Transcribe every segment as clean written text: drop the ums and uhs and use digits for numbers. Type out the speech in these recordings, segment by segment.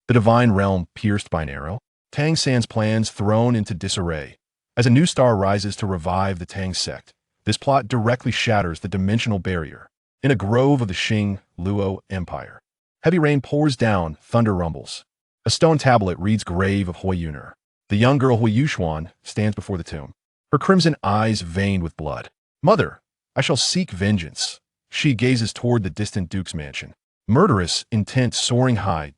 The divine realm pierced by an arrow. Tang San's plans thrown into disarray. As a new star rises to revive the Tang sect, this plot directly shatters the dimensional barrier. In a grove of the Xing Luo Empire, heavy rain pours down, thunder rumbles. A stone tablet reads grave of Huo Yuhao. The young girl Huo Yuxuan stands before the tomb, her crimson eyes veined with blood. Mother, I shall seek vengeance. She gazes toward the distant duke's mansion. Murderous intent soaring high.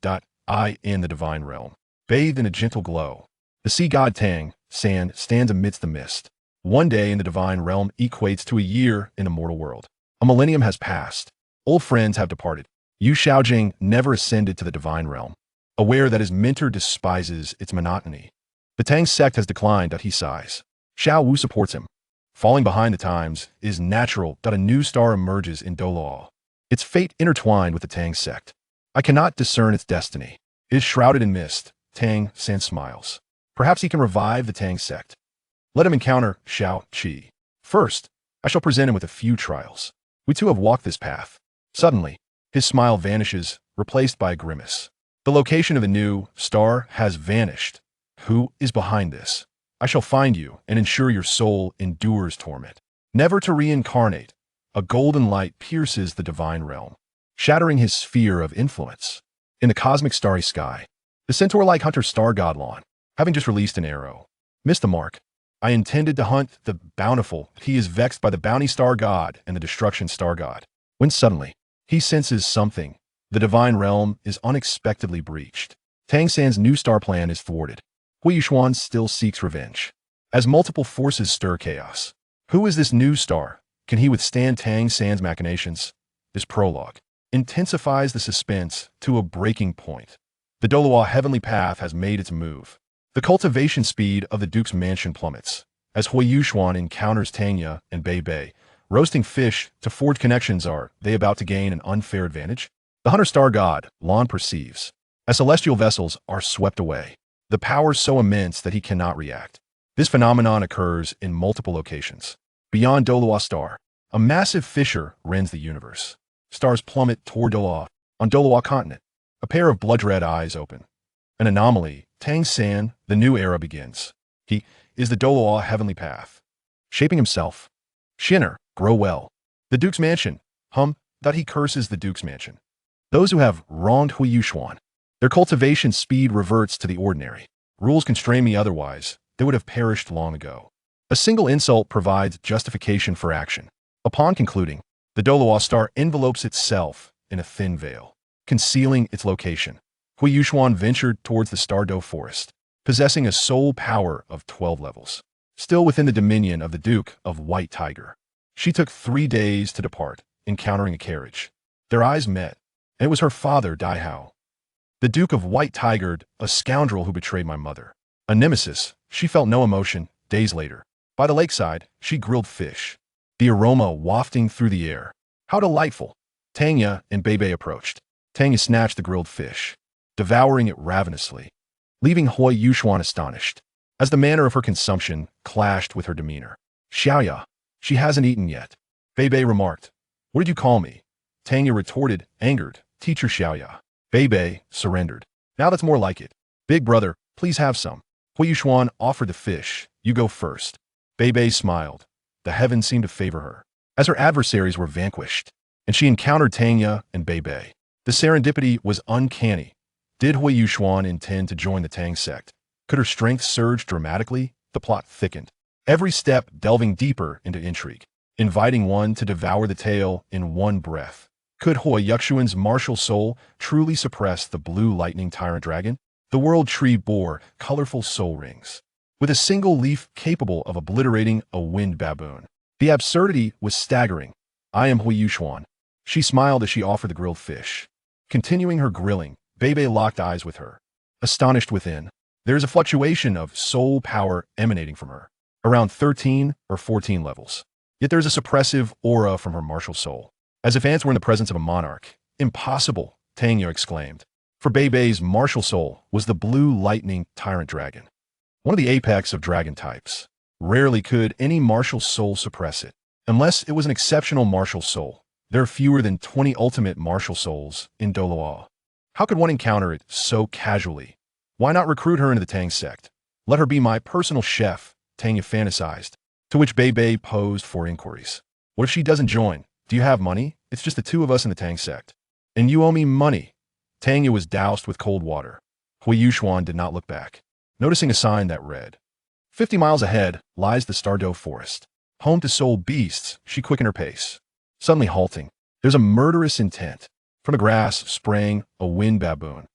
I in the divine realm, bathed in a gentle glow. The sea god Tang San stands amidst the mist. One day in the divine realm equates to a year in a mortal world. A millennium has passed. Old friends have departed. Yu Shaojing never ascended to the divine realm, aware that his mentor despises its monotony. The Tang sect has declined. He sighs. Xiao Wu supports him. Falling behind the times is natural. A new star emerges in Douluo. Its fate intertwined with the Tang sect. I cannot discern its destiny. It is shrouded in mist. Tang San smiles. Perhaps he can revive the Tang sect. Let him encounter Xiao Qi. First, I shall present him with a few trials. We too have walked this path. Suddenly, his smile vanishes, replaced by a grimace. The location of the new star has vanished. Who is behind this? I shall find you and ensure your soul endures torment. Never to reincarnate, a golden light pierces the divine realm, shattering his sphere of influence. In the cosmic starry sky, the centaur-like hunter star god Lon, having just released an arrow, missed the mark. I intended to hunt the bountiful. He is vexed by the bounty star god and the destruction star god. When suddenly, he senses something. The divine realm is unexpectedly breached. Tang San's new star plan is thwarted. Huo Yuxuan still seeks revenge. As multiple forces stir chaos. Who is this new star? Can he withstand Tang San's machinations? This prologue intensifies the suspense to a breaking point. The Douluo heavenly path has made its move. The cultivation speed of the Duke's mansion plummets. As Huo Yuxuan encounters Tanya and Bei Bei, roasting fish to forge connections, are they about to gain an unfair advantage? The hunter star god, Lon, perceives. As celestial vessels are swept away, the power so immense that he cannot react. This phenomenon occurs in multiple locations. Beyond Douluo star, a massive fissure rends the universe. Stars plummet toward Douluo. On Douluo continent, a pair of blood-red eyes open. An anomaly. Tang San, the new era begins. He is the Douluo heavenly path. Shaping himself. Shinner, grow well. The Duke's mansion. That he curses the Duke's mansion. Those who have wronged Huo Yuxuan, their cultivation speed reverts to the ordinary. Rules constrain me otherwise, they would have perished long ago. A single insult provides justification for action. Upon concluding, the Douluo star envelopes itself in a thin veil, concealing its location. Huo Yuxuan ventured towards the Stardo Forest, possessing a soul power of 12 levels. Still within the dominion of the Duke of White Tiger. She took 3 days to depart, encountering a carriage. Their eyes met, and it was her father, Dai Huabin. The Duke of White Tiger, a scoundrel who betrayed my mother. A nemesis, she felt no emotion. Days later, by the lakeside, she grilled fish. The aroma wafting through the air. How delightful! Tanya and Bei Bei approached. Tanya snatched the grilled fish, devouring it ravenously, leaving Huo Yuxuan astonished, as the manner of her consumption clashed with her demeanor. Xiaoya, she hasn't eaten yet. Bei Bei remarked. What did you call me? Tanya retorted, angered. Teacher Xiaoya. Bei Bei surrendered. Now that's more like it. Big brother, please have some. Huo Yuxuan offered the fish. You go first. Bei Bei smiled. The heavens seemed to favor her, as her adversaries were vanquished, and she encountered Tanya and Bei Bei. The serendipity was uncanny. Did Huo Yuxuan intend to join the Tang sect? Could her strength surge dramatically? The plot thickened, every step delving deeper into intrigue, inviting one to devour the tale in one breath. Could Huo Yuxuan's martial soul truly suppress the blue lightning tyrant dragon? The world tree bore colorful soul rings, with a single leaf capable of obliterating a wind baboon. The absurdity was staggering. I am Huo Yuxuan. She smiled as she offered the grilled fish. Continuing her grilling, Bei Bei locked eyes with her. Astonished within, there is a fluctuation of soul power emanating from her, around 13 or 14 levels. Yet there is a suppressive aura from her martial soul, as if ants were in the presence of a monarch. Impossible, Tangyo exclaimed. For Bei Bei's martial soul was the blue lightning tyrant dragon, one of the apex of dragon types. Rarely could any martial soul suppress it, unless it was an exceptional martial soul. There are fewer than 20 ultimate martial souls in Douluo. How could one encounter it so casually? Why not recruit her into the Tang sect? Let her be my personal chef, Tang fantasized, to which Bei posed for inquiries. What if she doesn't join? Do you have money? It's just the two of us in the Tang sect. And you owe me money. Tang was doused with cold water. Huo Yuxuan did not look back, noticing a sign that read, 50 miles ahead lies the Stardo Forest. Home to soul beasts, she quickened her pace. Suddenly halting, there's a murderous intent. From the grass sprang a wind baboon,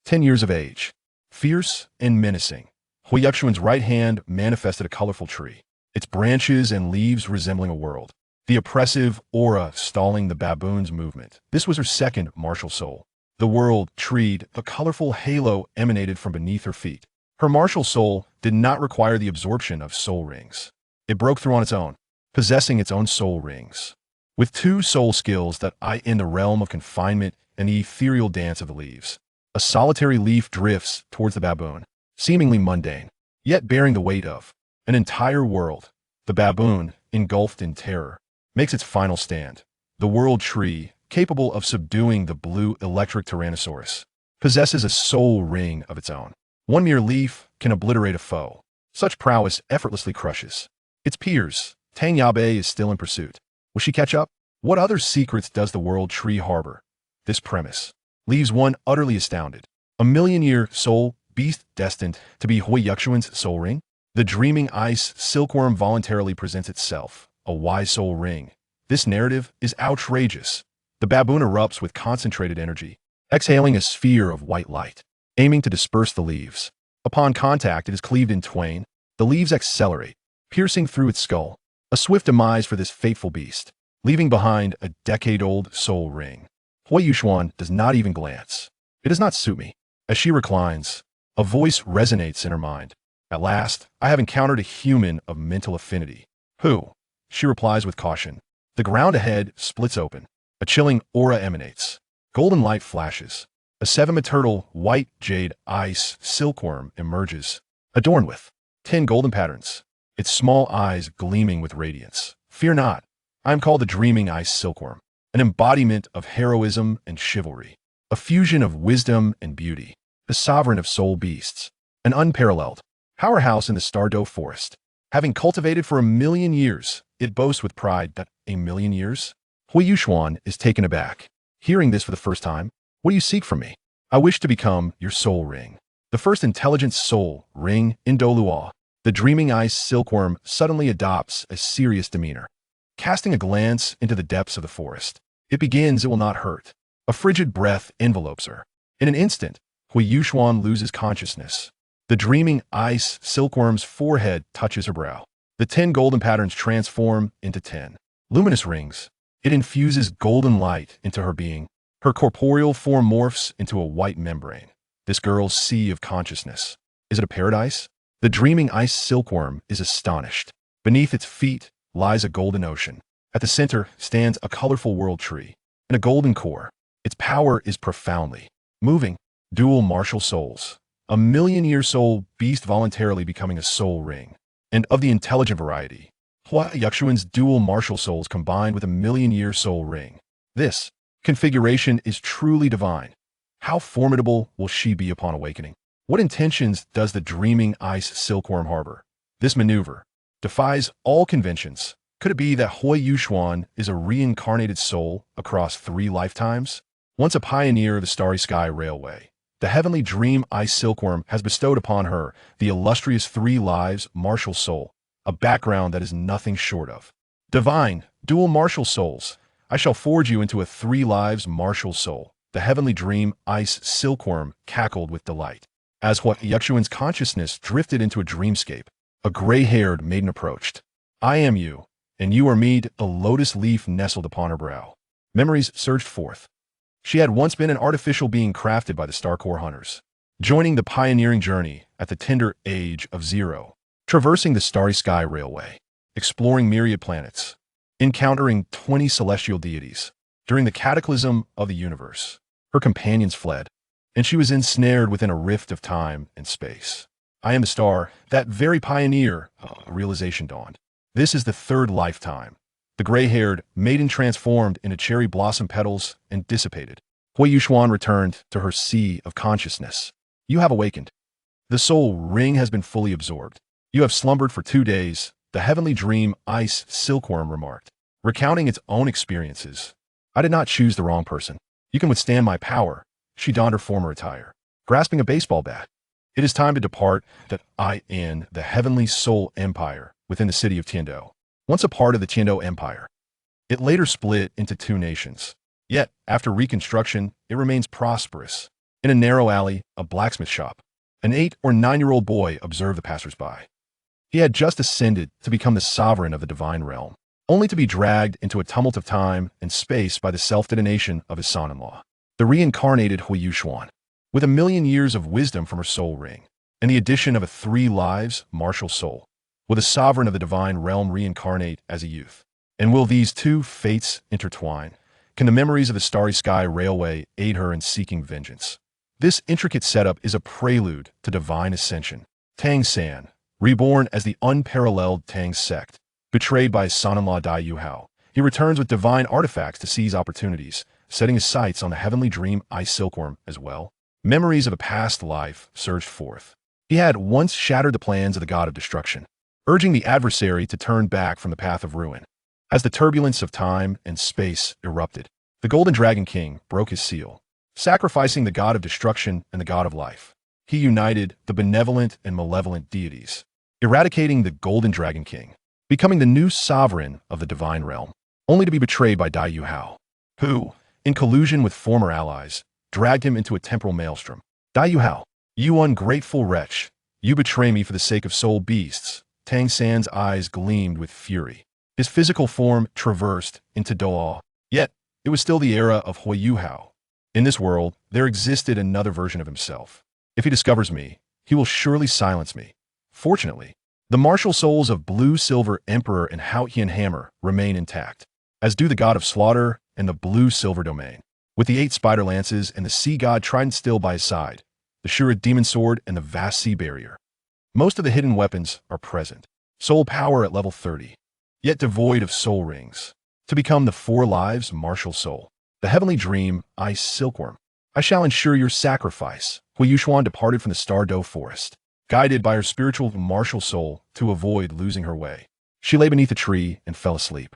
10 years of age, fierce and menacing. Huo Yuxuan's right hand manifested a colorful tree, its branches and leaves resembling a world, the oppressive aura stalling the baboon's movement. This was her second martial soul. The world treed, a colorful halo emanated from beneath her feet. Her martial soul did not require the absorption of soul rings. It broke through on its own, possessing its own soul rings. With two soul skills that lie in the realm of confinement and the ethereal dance of the leaves, a solitary leaf drifts towards the baboon, seemingly mundane, yet bearing the weight of an entire world. The baboon, engulfed in terror, makes its final stand. The world tree, capable of subduing the blue electric Tyrannosaurus, possesses a soul ring of its own. One mere leaf can obliterate a foe. Such prowess effortlessly crushes its peers. Tang Yabe is still in pursuit. Will she catch up? What other secrets does the world tree harbor? This premise leaves one utterly astounded. A million-year soul beast destined to be Huo Yuxuan's soul ring? The dreaming ice silkworm voluntarily presents itself, a wise soul ring. This narrative is outrageous. The baboon erupts with concentrated energy, exhaling a sphere of white light, aiming to disperse the leaves. Upon contact, it is cleaved in twain. The leaves accelerate, piercing through its skull. A swift demise for this fateful beast, leaving behind a decade-old soul ring. Huo Yuxuan does not even glance. It does not suit me. As she reclines, a voice resonates in her mind. At last, I have encountered a human of mental affinity. Who? She replies with caution. The ground ahead splits open. A chilling aura emanates. Golden light flashes. A seven-metertal white jade ice silkworm emerges, adorned with 10 golden patterns, its small eyes gleaming with radiance. Fear not. I am called the dreaming ice silkworm, an embodiment of heroism and chivalry, a fusion of wisdom and beauty, the sovereign of soul beasts, an unparalleled powerhouse in the Stardo Forest. Having cultivated for 1,000,000 years, it boasts with pride that 1,000,000 years? Huo Yuxuan is taken aback. Hearing this for the first time, what do you seek from me? I wish to become your soul ring. The first intelligent soul ring in Douluo. The dreaming ice silkworm suddenly adopts a serious demeanor. Casting a glance into the depths of the forest, it begins, it will not hurt. A frigid breath envelopes her. In an instant, Huo Yuxuan loses consciousness. The dreaming ice silkworm's forehead touches her brow. The 10 golden patterns transform into 10 luminous rings. It infuses golden light into her being. Her corporeal form morphs into a white membrane. This girl's sea of consciousness. Is it a paradise? The dreaming ice silkworm is astonished. Beneath its feet lies a golden ocean. At the center stands a colorful world tree and a golden core. Its power is profoundly moving. Dual martial souls. 1,000,000-year soul beast voluntarily becoming a soul ring. And of the intelligent variety, Huo Yuxuan's dual martial souls combined with 1,000,000-year soul ring. This configuration is truly divine. How formidable will she be upon awakening? What intentions does the dreaming ice silkworm harbor? This maneuver defies all conventions. Could it be that Huo Yuxuan is a reincarnated soul across 3 lifetimes? Once a pioneer of the Starry Sky Railway, the heavenly dream ice silkworm has bestowed upon her the illustrious 3 lives martial soul, a background that is nothing short of divine. Dual martial souls. I shall forge you into a 3 lives martial soul. The heavenly dream ice silkworm cackled with delight. As Huo Yuxuan's consciousness drifted into a dreamscape, a gray-haired maiden approached. I am you, and you are me. A lotus leaf nestled upon her brow. Memories surged forth. She had once been an artificial being crafted by the Starcore hunters, joining the pioneering journey at the tender age of 0, traversing the Starry Sky Railway, exploring myriad planets, encountering 20 celestial deities. During the cataclysm of the universe, her companions fled, and she was ensnared within a rift of time and space. I am the star, that very pioneer. A realization dawned. This is the 3rd lifetime. The gray-haired maiden transformed into cherry blossom petals and dissipated. Huo Yuxuan returned to her sea of consciousness. You have awakened. The soul ring has been fully absorbed. You have slumbered for 2 days, the heavenly dream ice silkworm remarked, recounting its own experiences. I did not choose the wrong person. You can withstand my power. She donned her former attire, grasping a baseball bat. It is time to depart that I in the heavenly soul empire within the city of Tiando. Once a part of the Tiando empire, it later split into 2 nations. Yet, after reconstruction, it remains prosperous. In a narrow alley, a blacksmith shop, an 8 or 9-year-old boy observed the passersby. He had just ascended to become the sovereign of the divine realm, only to be dragged into a tumult of time and space by the self-detonation of his son-in-law, the reincarnated Huo Yuxuan. With 1,000,000 years of wisdom from her soul ring, and the addition of a 3 lives martial soul, will the sovereign of the divine realm reincarnate as a youth? And will these 2 fates intertwine? Can the memories of the starry sky railway aid her in seeking vengeance? This intricate setup is a prelude to divine ascension. Tang San, reborn as the unparalleled Tang sect, betrayed by his son-in-law Dai Huabin, he returns with divine artifacts to seize opportunities, setting his sights on the heavenly dream ice silkworm as well. Memories of a past life surged forth. He had once shattered the plans of the god of destruction, urging the adversary to turn back from the path of ruin. As the turbulence of time and space erupted, the Golden Dragon King broke his seal, sacrificing the god of destruction and the god of life. He united the benevolent and malevolent deities, eradicating the Golden Dragon King, becoming the new sovereign of the divine realm, only to be betrayed by Dai Huabin, who, in collusion with former allies, dragged him into a temporal maelstrom. Dai Huabin, you ungrateful wretch, you betray me for the sake of soul beasts. Tang San's eyes gleamed with fury. His physical form traversed into Douluo. Yet, it was still the era of Huo Yuhao. In this world, there existed another version of himself. If he discovers me, he will surely silence me. Fortunately, the martial souls of Blue Silver Emperor and Huo Yuxuan remain intact, as do the god of slaughter and the Blue Silver Domain. With the 8 spider lances and the sea god trident still by his side, the Shura demon sword and the vast sea barrier. Most of the hidden weapons are present. Soul power at level 30. Yet devoid of soul rings, to become the 4 lives martial soul, the heavenly dream ice silkworm. I shall ensure your sacrifice. Huo Yuxuan departed from the Stardo Forest, guided by her spiritual martial soul to avoid losing her way. She lay beneath a tree and fell asleep.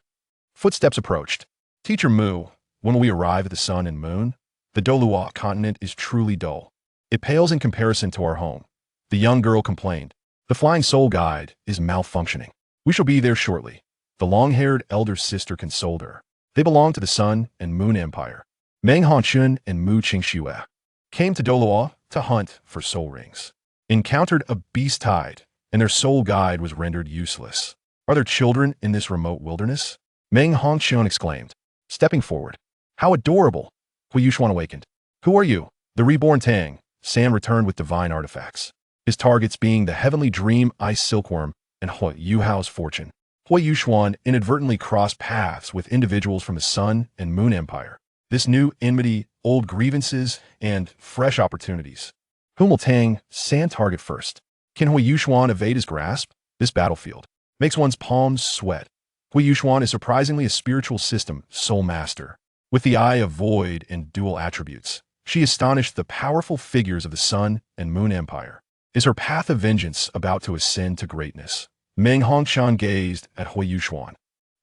Footsteps approached. Teacher Mu, when will we arrive at the sun and moon? The Douluo continent is truly dull. It pales in comparison to our home. The young girl complained. The flying soul guide is malfunctioning. We shall be there shortly. The long-haired elder sister consoled her. They belong to the Sun and Moon Empire. Meng Hongchen and Mu Qingxue came to Douluo to hunt for soul rings. Encountered a beast tide, and their soul guide was rendered useless. Are there children in this remote wilderness? Meng Hongchen exclaimed, stepping forward. How adorable! Huo Yuxuan awakened. Who are you? The reborn Tang San returned with divine artifacts, his targets being the heavenly dream ice silkworm and Huo Yuhao's fortune. Huo Yuxuan inadvertently crossed paths with individuals from the Sun and Moon Empire. This new enmity, old grievances, and fresh opportunities. Whom will Tang San target first? Can Huo Yuxuan evade his grasp? This battlefield makes one's palms sweat. Huo Yuxuan is surprisingly a spiritual system soul master. With the eye of void and dual attributes, she astonished the powerful figures of the Sun and Moon Empire. Is her path of vengeance about to ascend to greatness? Meng Hongchen gazed at Huo Yuxuan.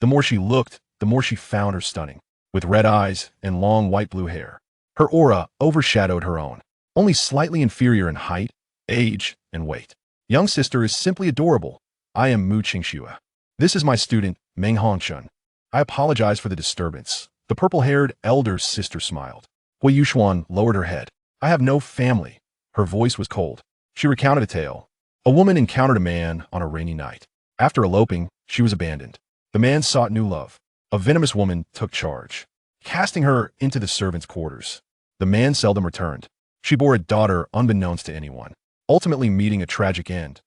The more she looked, the more she found her stunning. With red eyes and long white-blue hair, her aura overshadowed her own, only slightly inferior in height, age, and weight. Young sister is simply adorable. I am Mu Qingxue. This is my student, Meng Hongchen. I apologize for the disturbance. The purple-haired elder sister smiled. Huo Yuxuan lowered her head. I have no family. Her voice was cold. She recounted a tale. A woman encountered a man on a rainy night. After eloping, she was abandoned. The man sought new love. A venomous woman took charge, casting her into the servants' quarters. The man seldom returned. She bore a daughter unbeknownst to anyone, ultimately meeting a tragic end.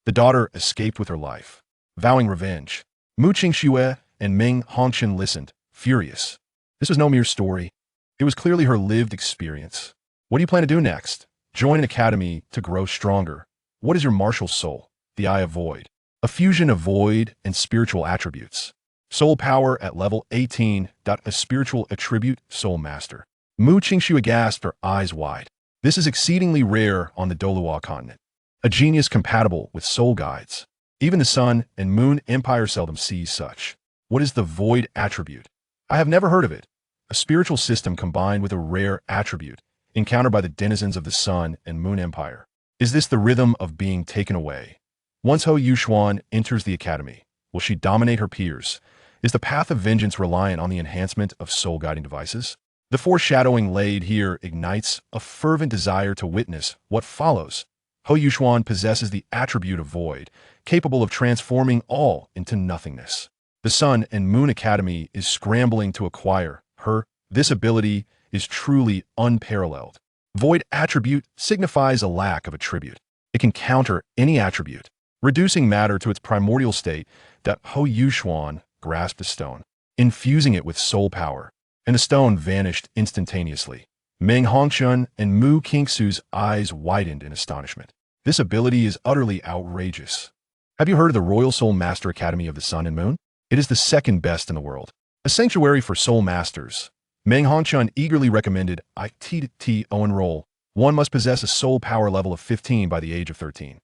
The daughter escaped with her life, vowing revenge. Mu Qingxue and Meng Hongchen listened, furious. This was no mere story. It was clearly her lived experience. What do you plan to do next? Join an academy to grow stronger. What is your martial soul? The Eye of Void. A fusion of void and spiritual attributes. Soul power at level 18. A spiritual attribute, Soul Master. Mu Qingxue gasped, her eyes wide. This is exceedingly rare on the Douluo continent. A genius compatible with soul guides. Even the Sun and Moon Empire seldom sees such. What is the void attribute? I have never heard of it. A spiritual system combined with a rare attribute, encountered by the denizens of the Sun and Moon Empire. Is this the rhythm of being taken away? Once Huo Yuxuan enters the academy, will she dominate her peers? Is the path of vengeance reliant on the enhancement of soul-guiding devices? The foreshadowing laid here ignites a fervent desire to witness what follows. Huo Yuxuan possesses the attribute of void, capable of transforming all into nothingness. The Sun and Moon Academy is scrambling to acquire her. This ability is truly unparalleled. Void attribute signifies a lack of attribute. It can counter any attribute, reducing matter to its primordial state. That Huo Yuxuan grasped a stone, infusing it with soul power, and the stone vanished instantaneously. Jing Hongchen and Mu Qingxue's eyes widened in astonishment. This ability is utterly outrageous. Have you heard of the Royal Soul Master Academy of the Sun and Moon? It is the second best in the world. A sanctuary for soul masters. Jing Hongchen eagerly recommended aptitude enroll. One must possess a soul power level of 15 by the age of 13.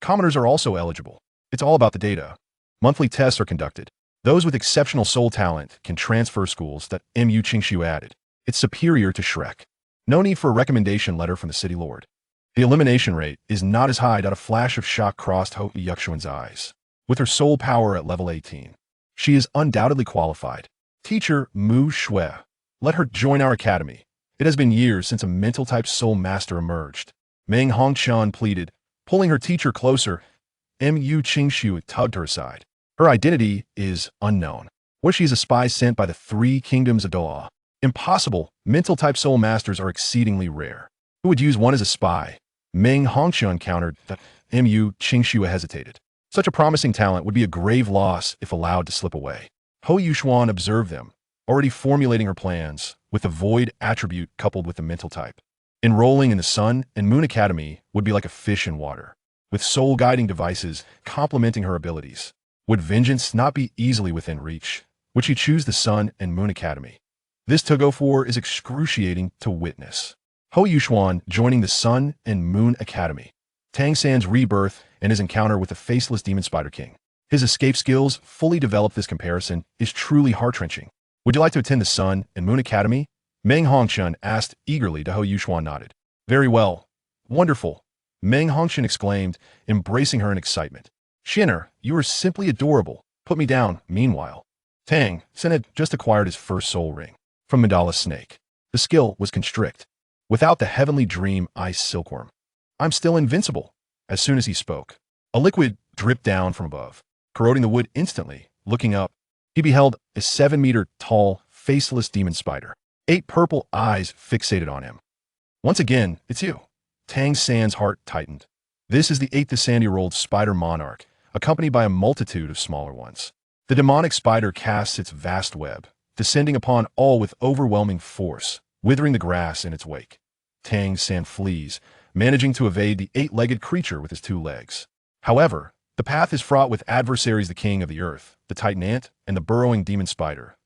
Commoners are also eligible. It's all about the data. Monthly tests are conducted. Those with exceptional soul talent can transfer schools. That Mu Qingxue added. It's superior to Shrek. No need for a recommendation letter from the city lord. The elimination rate is not as high. A flash of shock crossed Huo Yuxuan's eyes. With her soul power at level 18, she is undoubtedly qualified. Teacher Mu Shui, let her join our academy. It has been years since a mental-type soul master emerged. Jing Hongchen pleaded, pulling her teacher closer. Mu Qingxue tugged her aside. Her identity is unknown. What if she is a spy sent by the three kingdoms of Douluo? Impossible. Mental-type soul masters are exceedingly rare. Who would use one as a spy? Jing Hongchen countered. That Mu Qingxue hesitated. Such a promising talent would be a grave loss if allowed to slip away. Huo Yuxuan observed them, already formulating her plans, with the void attribute coupled with the mental type. Enrolling in the Sun and Moon Academy would be like a fish in water, with soul-guiding devices complementing her abilities. Would vengeance not be easily within reach? Would she choose the Sun and Moon Academy? This tug-of-war is excruciating to witness. Huo Yuxuan joining the Sun and Moon Academy. Tang San's rebirth and his encounter with the faceless demon Spider King. His escape skills, fully developed. This comparison is truly heart-wrenching. Would you like to attend the Sun and Moon Academy? Jing Hongchen asked eagerly. Huo Yuxuan nodded. Very well. Wonderful. Jing Hongchen exclaimed, embracing her in excitement. Shinner, you are simply adorable. Put me down. Meanwhile, Tang San had just acquired his first soul ring from Mandala Snake. The skill was constrict. Without the heavenly dream ice silkworm, I'm still invincible. As soon as he spoke, a liquid dripped down from above, corroding the wood instantly. Looking up, he beheld a 7-meter-tall, faceless demon spider. 8 purple eyes fixated on him. Once again, it's you. Tang San's heart tightened. This is the 8th Descend-year-old spider monarch, accompanied by a multitude of smaller ones. The demonic spider casts its vast web, descending upon all with overwhelming force, withering the grass in its wake. Tang San flees, managing to evade the 8-legged creature with his 2 legs. However, the path is fraught with adversaries: the king of the earth, the titan ant, and the burrowing demon spider.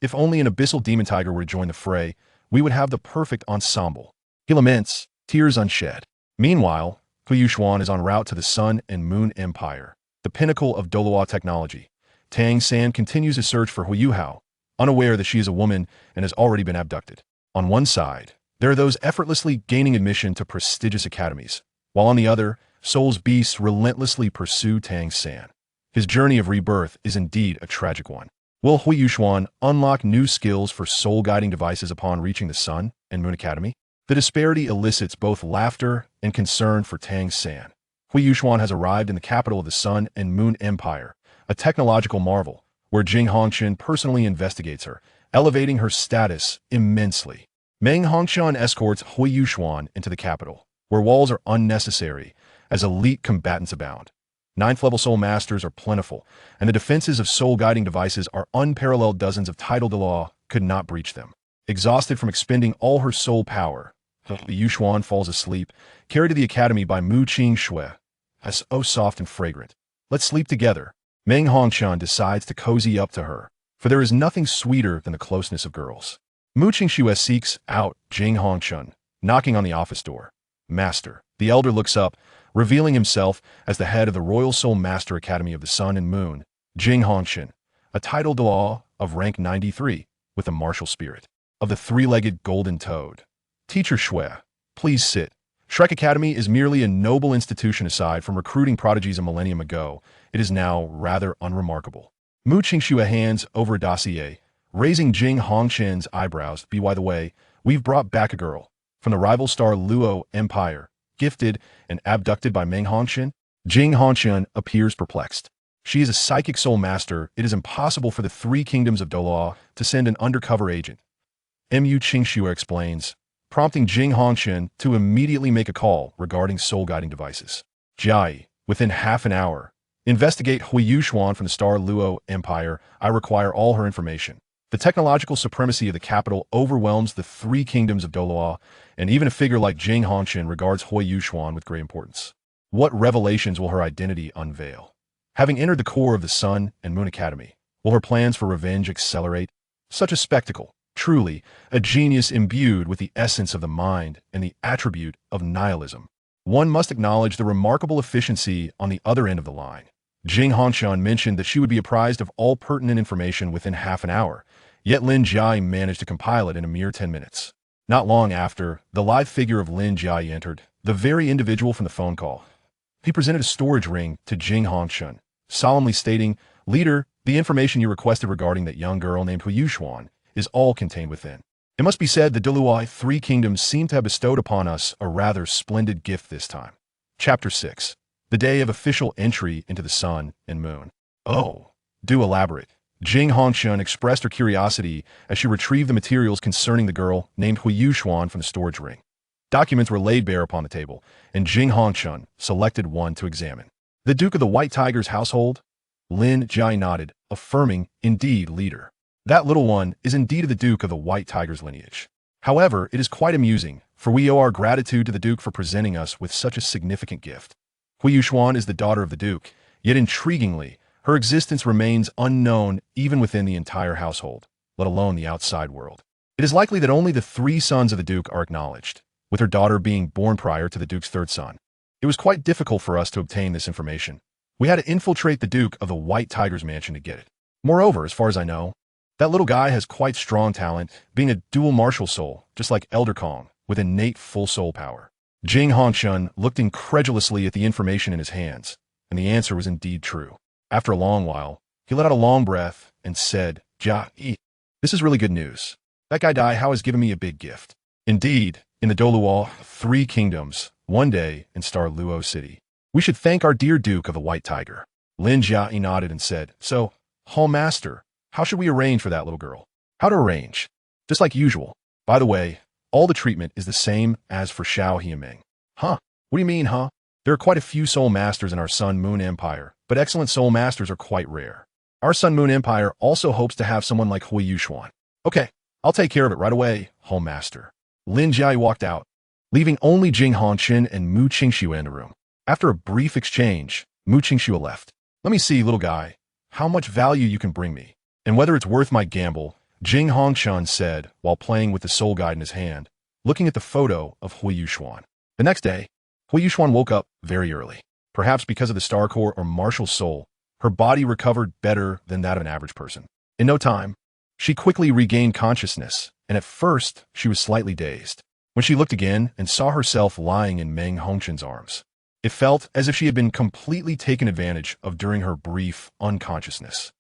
If only an abyssal demon tiger were to join the fray, we would have the perfect ensemble. He laments, tears unshed. Meanwhile, Huo Yuxuan is en route to the Sun and Moon Empire, the pinnacle of Douluo technology. Tang San continues his search for Huo Yuhao, unaware that she is a woman and has already been abducted. On one side, there are those effortlessly gaining admission to prestigious academies, while on the other, Soul's beasts relentlessly pursue Tang San. His journey of rebirth is indeed a tragic one. Will Huo Yuxuan unlock new skills for soul-guiding devices upon reaching the Sun and Moon Academy? The disparity elicits both laughter and concern for Tang San. Huo Yuxuan has arrived in the capital of the Sun and Moon Empire, a technological marvel, where Jing Hongchen personally investigates her, elevating her status immensely. Jing Hongchen escorts Huo Yuxuan into the capital, where walls are unnecessary, as elite combatants abound. 9th-level soul masters are plentiful, and the defenses of soul-guiding devices are unparalleled. Dozens of titled law could not breach them. Exhausted from expending all her soul power, Huo Yuxuan falls asleep, carried to the academy by Mu Qingxue, as oh soft and fragrant. Let's sleep together. Jing Hongchen decides to cozy up to her, for there is nothing sweeter than the closeness of girls. Mu Qingxue seeks out Jing Hongchen, knocking on the office door. Master. The elder looks up, revealing himself as the head of the Royal Soul Master Academy of the Sun and Moon, Jing Hongchen, a titled Douluo of rank 93, with a martial spirit. Of the three-legged golden toad. Teacher Shui, please sit. Shrek Academy is merely a noble institution aside from recruiting prodigies a millennium ago. It is now rather unremarkable. Mu Qingxue hands over a dossier, raising Jing Hongchen's eyebrows. By the way, we've brought back a girl from the rival star Luo Empire, gifted and abducted by Meng Hongchen. Jing Hongchen appears perplexed. She is a psychic soul master. It is impossible for the three kingdoms of Douluo to send an undercover agent. Mu Qingxue explains, prompting Jing Hongchen to immediately make a call regarding soul-guiding devices. Jai, within half an hour, investigate Huo Yuxuan from the star Luo Empire. I require all her information. The technological supremacy of the capital overwhelms the three kingdoms of Douluo, and even a figure like Jing Hongchen regards Huo Yuxuan with great importance. What revelations will her identity unveil? Having entered the core of the Sun and Moon Academy, will her plans for revenge accelerate? Such a spectacle. Truly, a genius imbued with the essence of the mind and the attribute of nihilism. One must acknowledge the remarkable efficiency on the other end of the line. Jing Hongchen mentioned that she would be apprised of all pertinent information within half an hour, yet Lin Jai managed to compile it in a mere 10 minutes. Not long after, the live figure of Lin Jai entered, the very individual from the phone call. He presented a storage ring to Jing Hongchen, solemnly stating, "Leader, the information you requested regarding that young girl named Huo Yuxuan is all contained within. It must be said the Douluo three kingdoms seem to have bestowed upon us a rather splendid gift this time." Chapter 6. The day of official entry into the Sun and Moon. Oh, do elaborate. Jing Hongchen expressed her curiosity as she retrieved the materials concerning the girl named Huo Yuxuan from the storage ring. Documents were laid bare upon the table, and Jing Hongchen selected one to examine. The Duke of the White Tiger's household? Lin Jai nodded, affirming, "Indeed, leader. That little one is indeed of the Duke of the White Tiger's lineage. However, it is quite amusing, for we owe our gratitude to the Duke for presenting us with such a significant gift. Huo Yuxuan is the daughter of the Duke, yet intriguingly, her existence remains unknown even within the entire household, let alone the outside world. It is likely that only the three sons of the Duke are acknowledged, with her daughter being born prior to the Duke's third son. It was quite difficult for us to obtain this information. We had to infiltrate the Duke of the White Tiger's mansion to get it. Moreover, as far as I know, that little guy has quite strong talent, being a dual martial soul, just like Elder Kong, with innate full soul power." Jing Hongchen looked incredulously at the information in his hands, and the answer was indeed true. After a long while, he let out a long breath and said, This is really good news. That guy Dai Huabin has given me a big gift. Indeed, in the Douluo three kingdoms, one day in Star Luo City. We should thank our dear Duke of the White Tiger." Lin Jia nodded and said, "So, Hall Master, how should we arrange for that little girl?" "How to arrange? Just like usual. By the way, all the treatment is the same as for Xiao Hiameng." "Huh? What do you mean, huh? There are quite a few soul masters in our Sun-Moon Empire, but excellent soul masters are quite rare. Our Sun-Moon Empire also hopes to have someone like Huo Yuxuan." "Okay, I'll take care of it right away, Hall Master." Lin Jia walked out, leaving only Jing Hongchen and Mu Qingxue in the room. After a brief exchange, Mu Qingxue left. "Let me see, little guy, how much value you can bring me, and whether it's worth my gamble," Jing Hongchen said while playing with the soul guide in his hand, looking at the photo of Huo Yuxuan. The next day, Huo Yuxuan woke up very early. Perhaps because of the star core or martial soul, her body recovered better than that of an average person. In no time, she quickly regained consciousness, and at first, she was slightly dazed. When she looked again and saw herself lying in Meng Hongchen's arms, it felt as if she had been completely taken advantage of during her brief unconsciousness.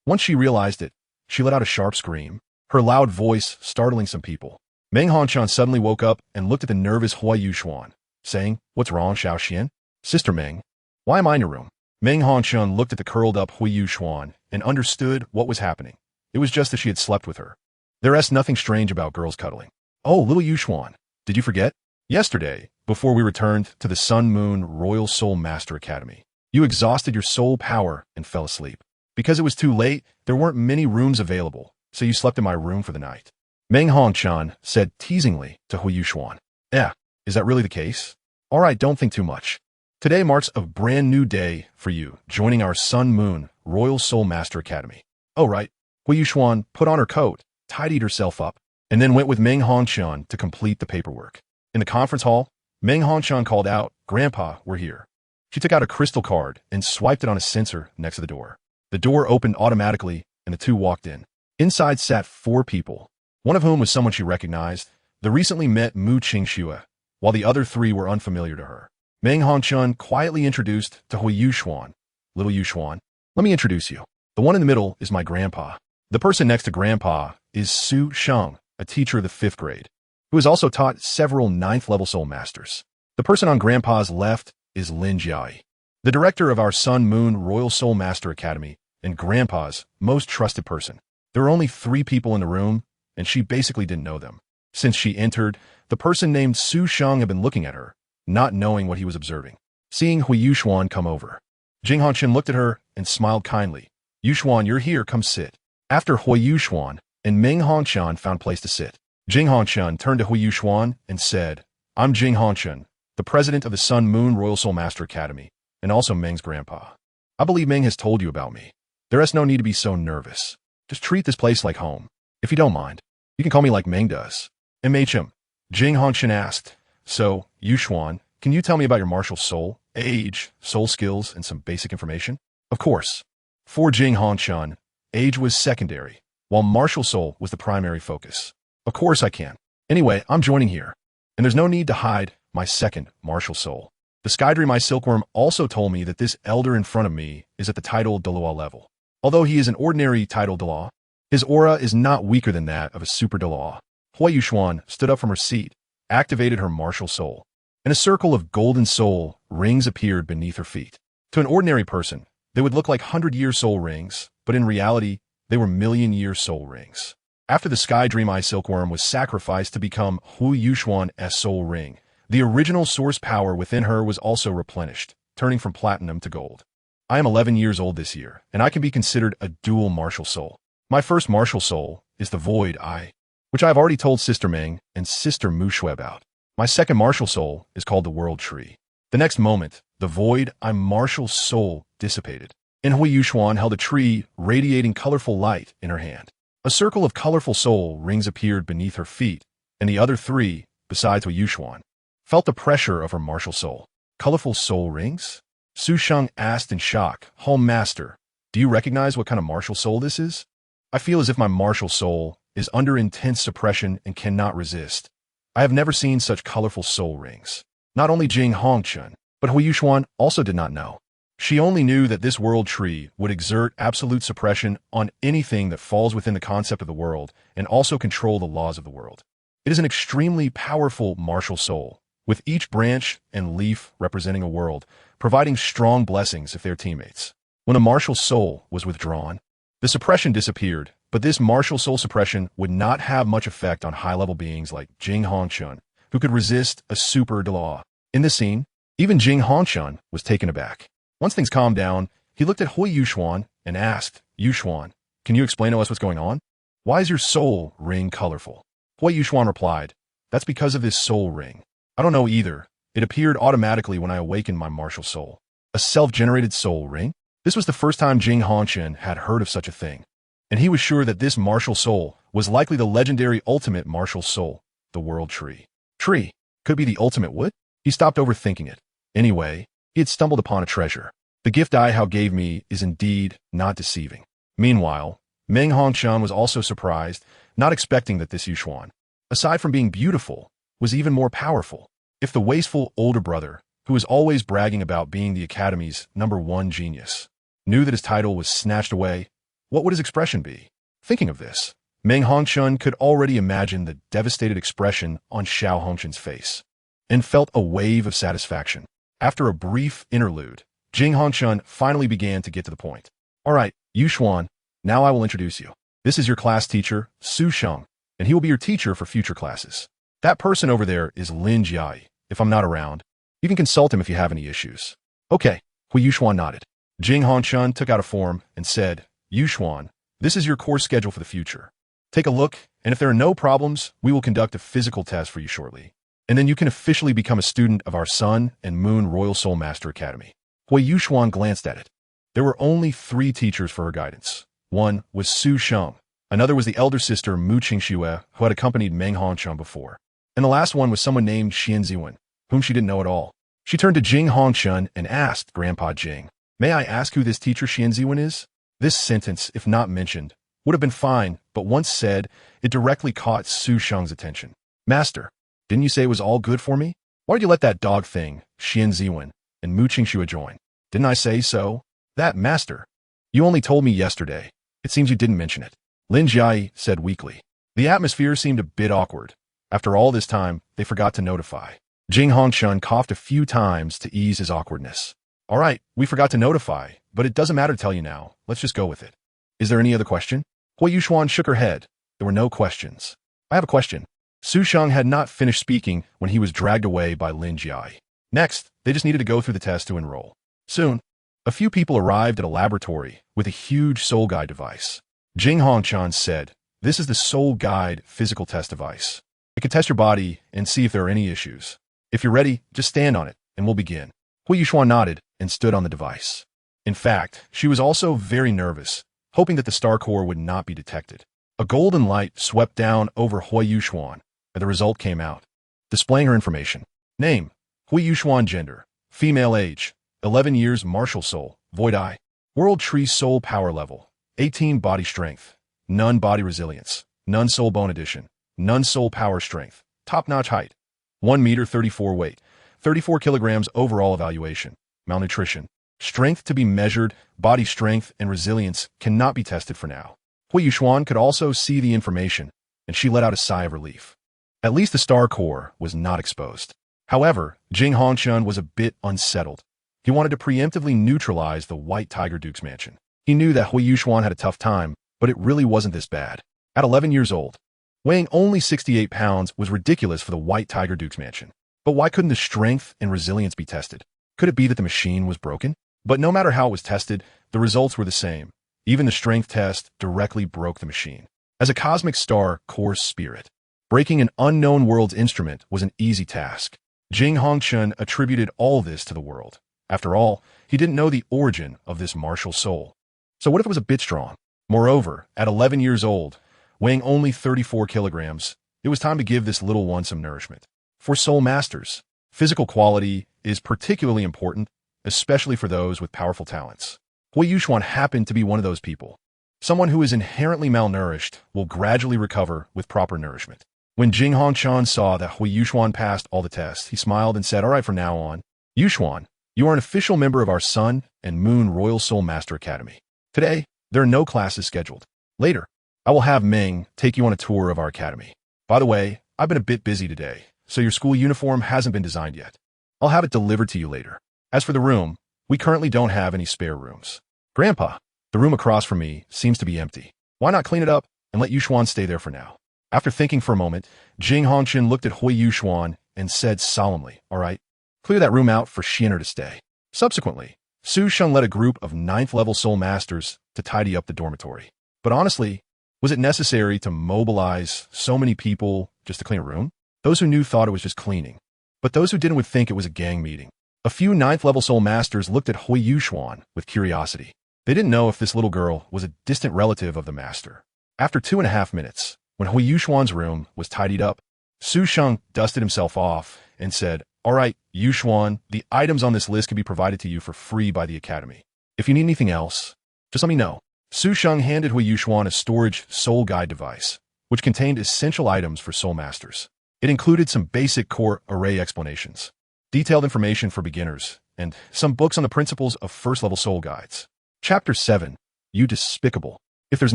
Once she realized it, she let out a sharp scream, her loud voice startling some people. Meng Hongchen suddenly woke up and looked at the nervous Huo Yuxuan, saying, "What's wrong, Xiaoxian? Sister Meng, why am I in your room?" Meng Hongchen looked at the curled-up Huo Yuxuan and understood what was happening. It was just that she had slept with her. There's nothing strange about girls cuddling. "Oh, little Yuxuan, did you forget? Yesterday, before we returned to the Sun-Moon Royal Soul Master Academy, you exhausted your soul power and fell asleep. Because it was too late, there weren't many rooms available, so you slept in my room for the night." Meng Hongchen said teasingly to Huo Yuxuan. "Yeah, is that really the case? All right, don't think too much. Today marks a brand new day for you, joining our Sun-Moon Royal Soul Master Academy." "Oh, right." Huo Yuxuan put on her coat, tidied herself up, and then went with Meng Hongchen to complete the paperwork. In the conference hall, Meng Hongchen called out, "Grandpa, we're here." She took out a crystal card and swiped it on a sensor next to the door. The door opened automatically, and the two walked in. Inside sat 4 people, one of whom was someone she recognized, the recently met Mu Qingxue, while the other 3 were unfamiliar to her. Meng Hongchen quietly introduced to Huo Yuxuan. "Little Yuxuan, let me introduce you. The one in the middle is my grandpa. The person next to grandpa is Su Sheng, a teacher of the 5th grade, who has also taught several 9th-level soul masters. The person on grandpa's left is Lin Jiai, the director of our Sun Moon Royal Soul Master Academy and grandpa's most trusted person. There were only 3 people in the room, and she basically didn't know them. Since she entered, the person named Su Sheng had been looking at her, not knowing what he was observing. Seeing Huo Yuxuan come over, Jing Hongchen looked at her and smiled kindly. "Yuxuan, you're here, come sit." After Huo Yuxuan and Meng Hongchen found place to sit, Jing Hongchen turned to Huo Yuxuan and said, "I'm Jing Hongchen, the president of the Sun Moon Royal Soul Master Academy, and also Meng's grandpa. I believe Meng has told you about me. There is no need to be so nervous. Just treat this place like home. If you don't mind, you can call me like Meng does." "MHM," Jing Hongchen asked, "So, Yuxuan, can you tell me about your martial soul, age, soul skills, and some basic information?" "Of course." For Jing Hongchen, age was secondary, while martial soul was the primary focus. "Of course I can. Anyway, I'm joining here, and there's no need to hide my second martial soul. The Skydream Eye Silkworm also told me that this elder in front of me is at the title Douluo level. Although he is an ordinary title Douluo, his aura is not weaker than that of a super Douluo." Huo Yuxuan stood up from her seat, activated her martial soul, and a circle of golden soul rings appeared beneath her feet. To an ordinary person, they would look like 100-year soul rings, but in reality, they were million-year soul rings. After the Sky Dream Eye Silkworm was sacrificed to become Huo Yuxuan's soul ring, the original source power within her was also replenished, turning from platinum to gold. "I am 11 years old this year, and I can be considered a dual martial soul. My first martial soul is the Void Eye, which I have already told Sister Meng and Sister Mushui about. My second martial soul is called the World Tree." The next moment, the Void Eye martial soul dissipated, and Huo Yuxuan held a tree radiating colorful light in her hand. A circle of colorful soul rings appeared beneath her feet, and the other 3, besides Huo Yuxuan, felt the pressure of her martial soul. "Colorful soul rings?" Su Sheng asked in shock. "Home Master, do you recognize what kind of martial soul this is? I feel as if my martial soul is under intense suppression and cannot resist. I have never seen such colorful soul rings." Not only Jing Hongchen, but Huo Yuxuan also did not know. She only knew that this world tree would exert absolute suppression on anything that falls within the concept of the world and also control the laws of the world. It is an extremely powerful martial soul, with each branch and leaf representing a world, providing strong blessings if they are teammates. When a martial soul was withdrawn, the suppression disappeared, but this martial soul suppression would not have much effect on high-level beings like Jing Hongchen, who could resist a super Douluo. In this scene, even Jing Hongchen was taken aback. Once things calmed down, he looked at Huo Yuxuan and asked, "Yuxuan, can you explain to us what's going on? Why is your soul ring colorful?" Huo Yuxuan replied, "That's because of this soul ring. I don't know either. It appeared automatically when I awakened my martial soul." A self-generated soul ring? This was the first time Jing Hongchen had heard of such a thing, and he was sure that this martial soul was likely the legendary ultimate martial soul, the World Tree. Tree? Could it be the ultimate wood? He stopped overthinking it. Anyway, he had stumbled upon a treasure. The gift Dai Huabin gave me is indeed not deceiving. Meanwhile, Meng Hongchen was also surprised, not expecting that this Yuxuan, aside from being beautiful, was even more powerful. If the wasteful older brother, who was always bragging about being the Academy's #1 genius, knew that his title was snatched away, what would his expression be? Thinking of this, Meng Hongchen could already imagine the devastated expression on Xiao Hongchen's face, and felt a wave of satisfaction. After a brief interlude, Jing Hongchen finally began to get to the point. "All right, Yuxuan, now I will introduce you. This is your class teacher, Su Sheng, and he will be your teacher for future classes. That person over there is Lin Jiai. If I'm not around, you can consult him if you have any issues." "Okay," Huo Yuxuan nodded. Jing Hongchen took out a form and said, "Yuxuan, this is your course schedule for the future. Take a look, and if there are no problems, we will conduct a physical test for you shortly. And then you can officially become a student of our Sun and Moon Royal Soul Master Academy." Huo Yuxuan glanced at it. There were only 3 teachers for her guidance. One was Su Sheng, Another was the elder sister Mu Qingxue, who had accompanied Meng Hongchen before. And the last one was someone named Xian Ziwen, whom she didn't know at all. She turned to Jing Hongchen and asked Grandpa Jing, "May I ask who this teacher Xian Ziwen is?" This sentence, if not mentioned, would have been fine, but once said, it directly caught Su Sheng's attention. "Master, didn't you say it was all good for me? Why did you let that dog thing, Xian Ziwen, and Mu Qingxue join? Didn't I say so?" "That, master. You only told me yesterday. It seems you didn't mention it," Lin Jiai said weakly. The atmosphere seemed a bit awkward. After all this time, they forgot to notify. Jing Hongchen coughed a few times to ease his awkwardness. "All right, we forgot to notify, but it doesn't matter to tell you now. Let's just go with it. Is there any other question?" Huo Yuxuan shook her head. There were no questions. "I have a question." Su Sheng had not finished speaking when he was dragged away by Lin Jiai. Next, they just needed to go through the test to enroll. Soon, a few people arrived at a laboratory with a huge soul guide device. Jing Hongchen said, "This is the soul guide physical test device. It can test your body and see if there are any issues. If you're ready, just stand on it, and we'll begin." Huo Yuxuan nodded and stood on the device. In fact, she was also very nervous, hoping that the star core would not be detected. A golden light swept down over Huo Yuxuan, and the result came out, displaying her information. Name: Huo Yuxuan. Gender: female. Age: 11 years. Martial soul: void eye. World tree soul power level: 18. Body strength: none. Body resilience: none. Soul bone addition: none. Soul power strength: top-notch. Height: 1 meter 34. Weight: 34 kilograms. Overall evaluation: malnutrition. Strength to be measured. Body strength and resilience cannot be tested for now. Huo Yuxuan could also see the information, and she let out a sigh of relief. At least the star core was not exposed. However, Jing Hongchen was a bit unsettled. He wanted to preemptively neutralize the White Tiger Duke's mansion. He knew that Huo Yuxuan had a tough time, but it really wasn't this bad. At 11 years old, weighing only 68 pounds was ridiculous for the White Tiger Duke's mansion. But why couldn't the strength and resilience be tested? Could it be that the machine was broken? But no matter how it was tested, the results were the same. Even the strength test directly broke the machine. As a cosmic star core spirit, breaking an unknown world's instrument was an easy task. Jing Hongchen attributed all this to the world. After all, he didn't know the origin of this martial soul. So what if it was a bit strong? Moreover, at 11 years old, weighing only 34 kilograms, it was time to give this little one some nourishment. For soul masters, physical quality is particularly important, especially for those with powerful talents. Huo Yuxuan happened to be one of those people. Someone who is inherently malnourished will gradually recover with proper nourishment. When Jing Hongchen saw that Huo Yuxuan passed all the tests, he smiled and said, "All right, from now on, Yuxuan, you are an official member of our Sun and Moon Royal Soul Master Academy. Today, there are no classes scheduled. Later, I will have Meng take you on a tour of our academy. By the way, I've been a bit busy today, so your school uniform hasn't been designed yet. I'll have it delivered to you later. As for the room, we currently don't have any spare rooms. Grandpa, the room across from me seems to be empty. Why not clean it up and let Yuxuan stay there for now?" After thinking for a moment, Jing Hongchen looked at Huo Yuxuan and said solemnly, "All right, clear that room out for Xianer to stay." Subsequently, Su Sheng led a group of 9th-level soul masters to tidy up the dormitory. But honestly, was it necessary to mobilize so many people just to clean a room? Those who knew thought it was just cleaning, but those who didn't would think it was a gang meeting. A few 9th-level soul masters looked at Huo Yuxuan with curiosity. They didn't know if this little girl was a distant relative of the master. After 2.5 minutes, when Huo Yuxuan's room was tidied up, Su Sheng dusted himself off and said, "All right, Yuxuan, the items on this list can be provided to you for free by the academy. If you need anything else, just let me know." Su Sheng handed Huo Yuxuan a storage soul guide device, which contained essential items for soul masters. It included some basic core array explanations, detailed information for beginners, and some books on the principles of first-level soul guides. Chapter 7, You Despicable. If there's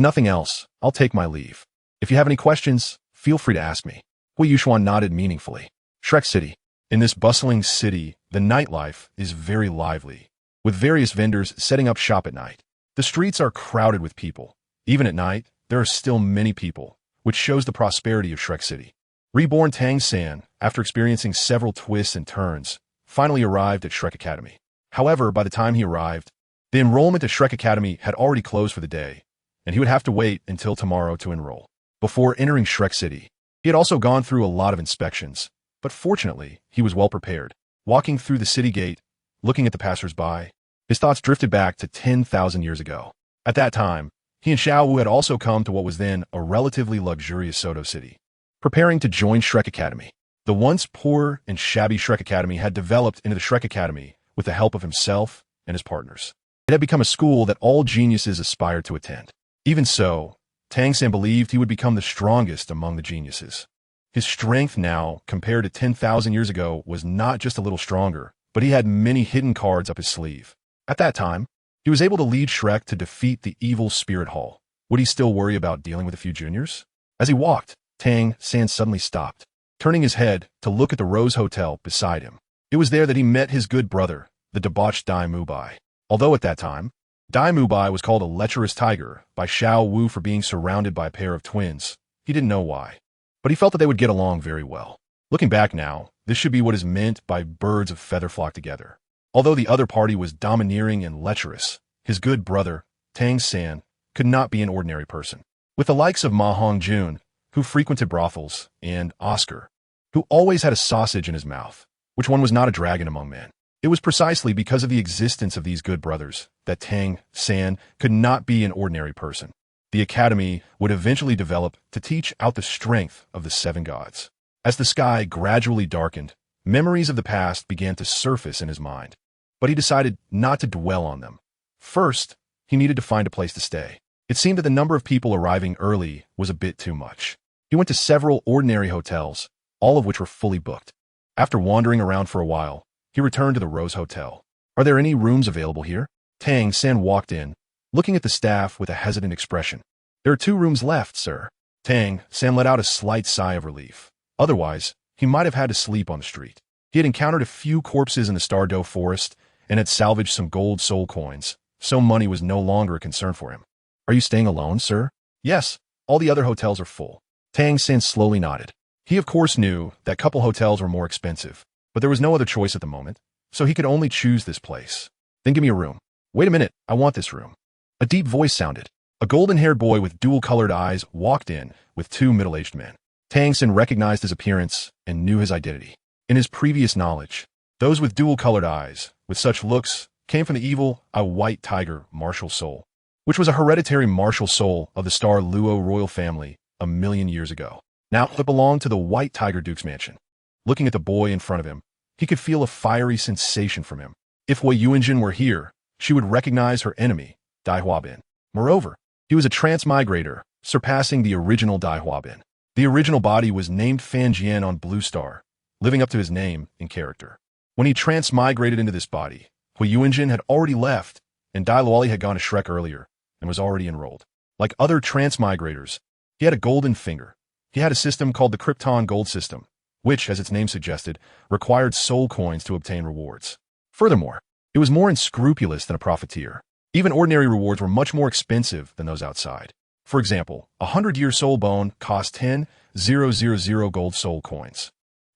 nothing else, I'll take my leave. If you have any questions, feel free to ask me. Huo Yuxuan nodded meaningfully. Shrek City. In this bustling city, the nightlife is very lively, with various vendors setting up shop at night. The streets are crowded with people. Even at night, there are still many people, which shows the prosperity of Shrek City. Reborn Tang San, after experiencing several twists and turns, finally arrived at Shrek Academy. However, by the time he arrived, the enrollment at Shrek Academy had already closed for the day, and he would have to wait until tomorrow to enroll. Before entering Shrek City, he had also gone through a lot of inspections, but fortunately, he was well prepared. Walking through the city gate, looking at the passers-by, his thoughts drifted back to 10,000 years ago. At that time, he He and Xiao Wu had also come to what was then a relatively luxurious Soto city, preparing to join Shrek Academy. The once poor and shabby Shrek Academy had developed into the Shrek Academy with the help of himself and his partners. It had become a school that all geniuses aspired to attend. Even so, Tang San believed he would become the strongest among the geniuses. His strength now, compared to 10,000 years ago, was not just a little stronger, but he had many hidden cards up his sleeve. At that time, he was able to lead Shrek to defeat the evil Spirit Hall. Would he still worry about dealing with a few juniors? As he walked, Tang San suddenly stopped, turning his head to look at the Rose Hotel beside him. It was there that he met his good brother, the debauched Dai Huabin. Although at that time, Dai Huabin was called a lecherous tiger by Xiao Wu for being surrounded by a pair of twins, he didn't know why. But he felt that they would get along very well. Looking back now, this should be what is meant by birds of feather flock together. Although the other party was domineering and lecherous, his good brother, Tang San, could not be an ordinary person. With the likes of Ma Hongjun, who frequented brothels, and Oscar, who always had a sausage in his mouth, which one was not a dragon among men. It was precisely because of the existence of these good brothers that Tang San could not be an ordinary person. The academy would eventually develop to teach out the strength of the seven gods. As the sky gradually darkened, memories of the past began to surface in his mind, but he decided not to dwell on them. First, he needed to find a place to stay. It seemed that the number of people arriving early was a bit too much. He went to several ordinary hotels, all of which were fully booked. After wandering around for a while, he returned to the Rose Hotel. "Are there any rooms available here?" Tang San walked in, looking at the staff with a hesitant expression. "There are 2 rooms left, sir." Tang San let out a slight sigh of relief. Otherwise, he might have had to sleep on the street. He had encountered a few corpses in the Stardo Forest and had salvaged some gold soul coins, so money was no longer a concern for him. "Are you staying alone, sir?" "Yes, all the other hotels are full." Tang San slowly nodded. He of course knew that couple hotels were more expensive, but there was no other choice at the moment, so he could only choose this place. "Then give me a room." "Wait a minute, I want this room." A deep voice sounded. A golden-haired boy with dual-colored eyes walked in with 2 middle-aged men. Tang San recognized his appearance and knew his identity. In his previous knowledge, those with dual-colored eyes, with such looks, came from the evil, a white tiger martial soul, which was a hereditary martial soul of the Stardo royal family a million years ago. Now it belonged to the White Tiger Duke's mansion. Looking at the boy in front of him, he could feel a fiery sensation from him. If Huo Yuxuan were here, she would recognize her enemy, Dai Huabin. Moreover, he was a transmigrator, surpassing the original Dai Huabin. The original body was named Fanjian on Blue Star, living up to his name and character. When he transmigrated into this body, Huo Yuxuan had already left, and Dai Luoli had gone to Shrek earlier and was already enrolled. Like other transmigrators, he had a golden finger. He had a system called the Krypton Gold System, which, as its name suggested, required soul coins to obtain rewards. Furthermore, it was more unscrupulous than a profiteer. Even ordinary rewards were much more expensive than those outside. For example, a 100-year soul bone cost 10,000 gold soul coins.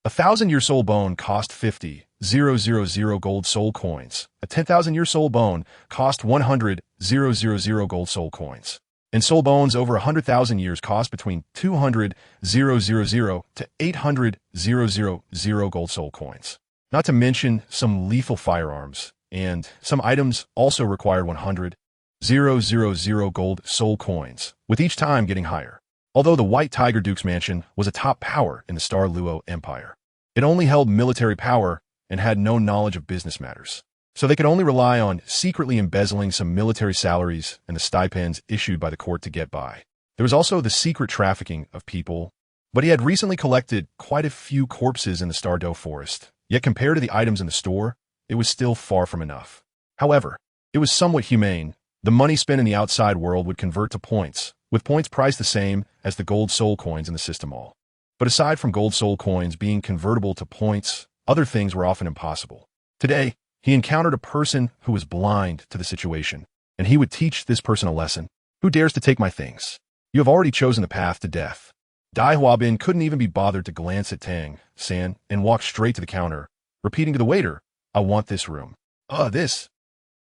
A 1,000-year soul bone cost 50,000 gold soul coins. A 10,000-year soul bone cost 100,000 gold soul coins. And soul bones over 100,000 years cost between 200,000 to 800,000 gold soul coins. Not to mention some lethal firearms, and some items also required 100,000 gold soul coins, with each time getting higher. Although the White Tiger Duke's mansion was a top power in the Stardo Empire, it only held military power and had no knowledge of business matters. So they could only rely on secretly embezzling some military salaries and the stipends issued by the court to get by. There was also the secret trafficking of people, but he had recently collected quite a few corpses in the Stardo Forest, yet compared to the items in the store, it was still far from enough. However, it was somewhat humane. The money spent in the outside world would convert to points, with points priced the same as the gold soul coins in the system hall. But aside from gold soul coins being convertible to points, other things were often impossible. Today, he encountered a person who was blind to the situation, and he would teach this person a lesson. "Who dares to take my things? You have already chosen the path to death." Dai Huabin couldn't even be bothered to glance at Tang San and walked straight to the counter, repeating to the waiter, "I want this room." This."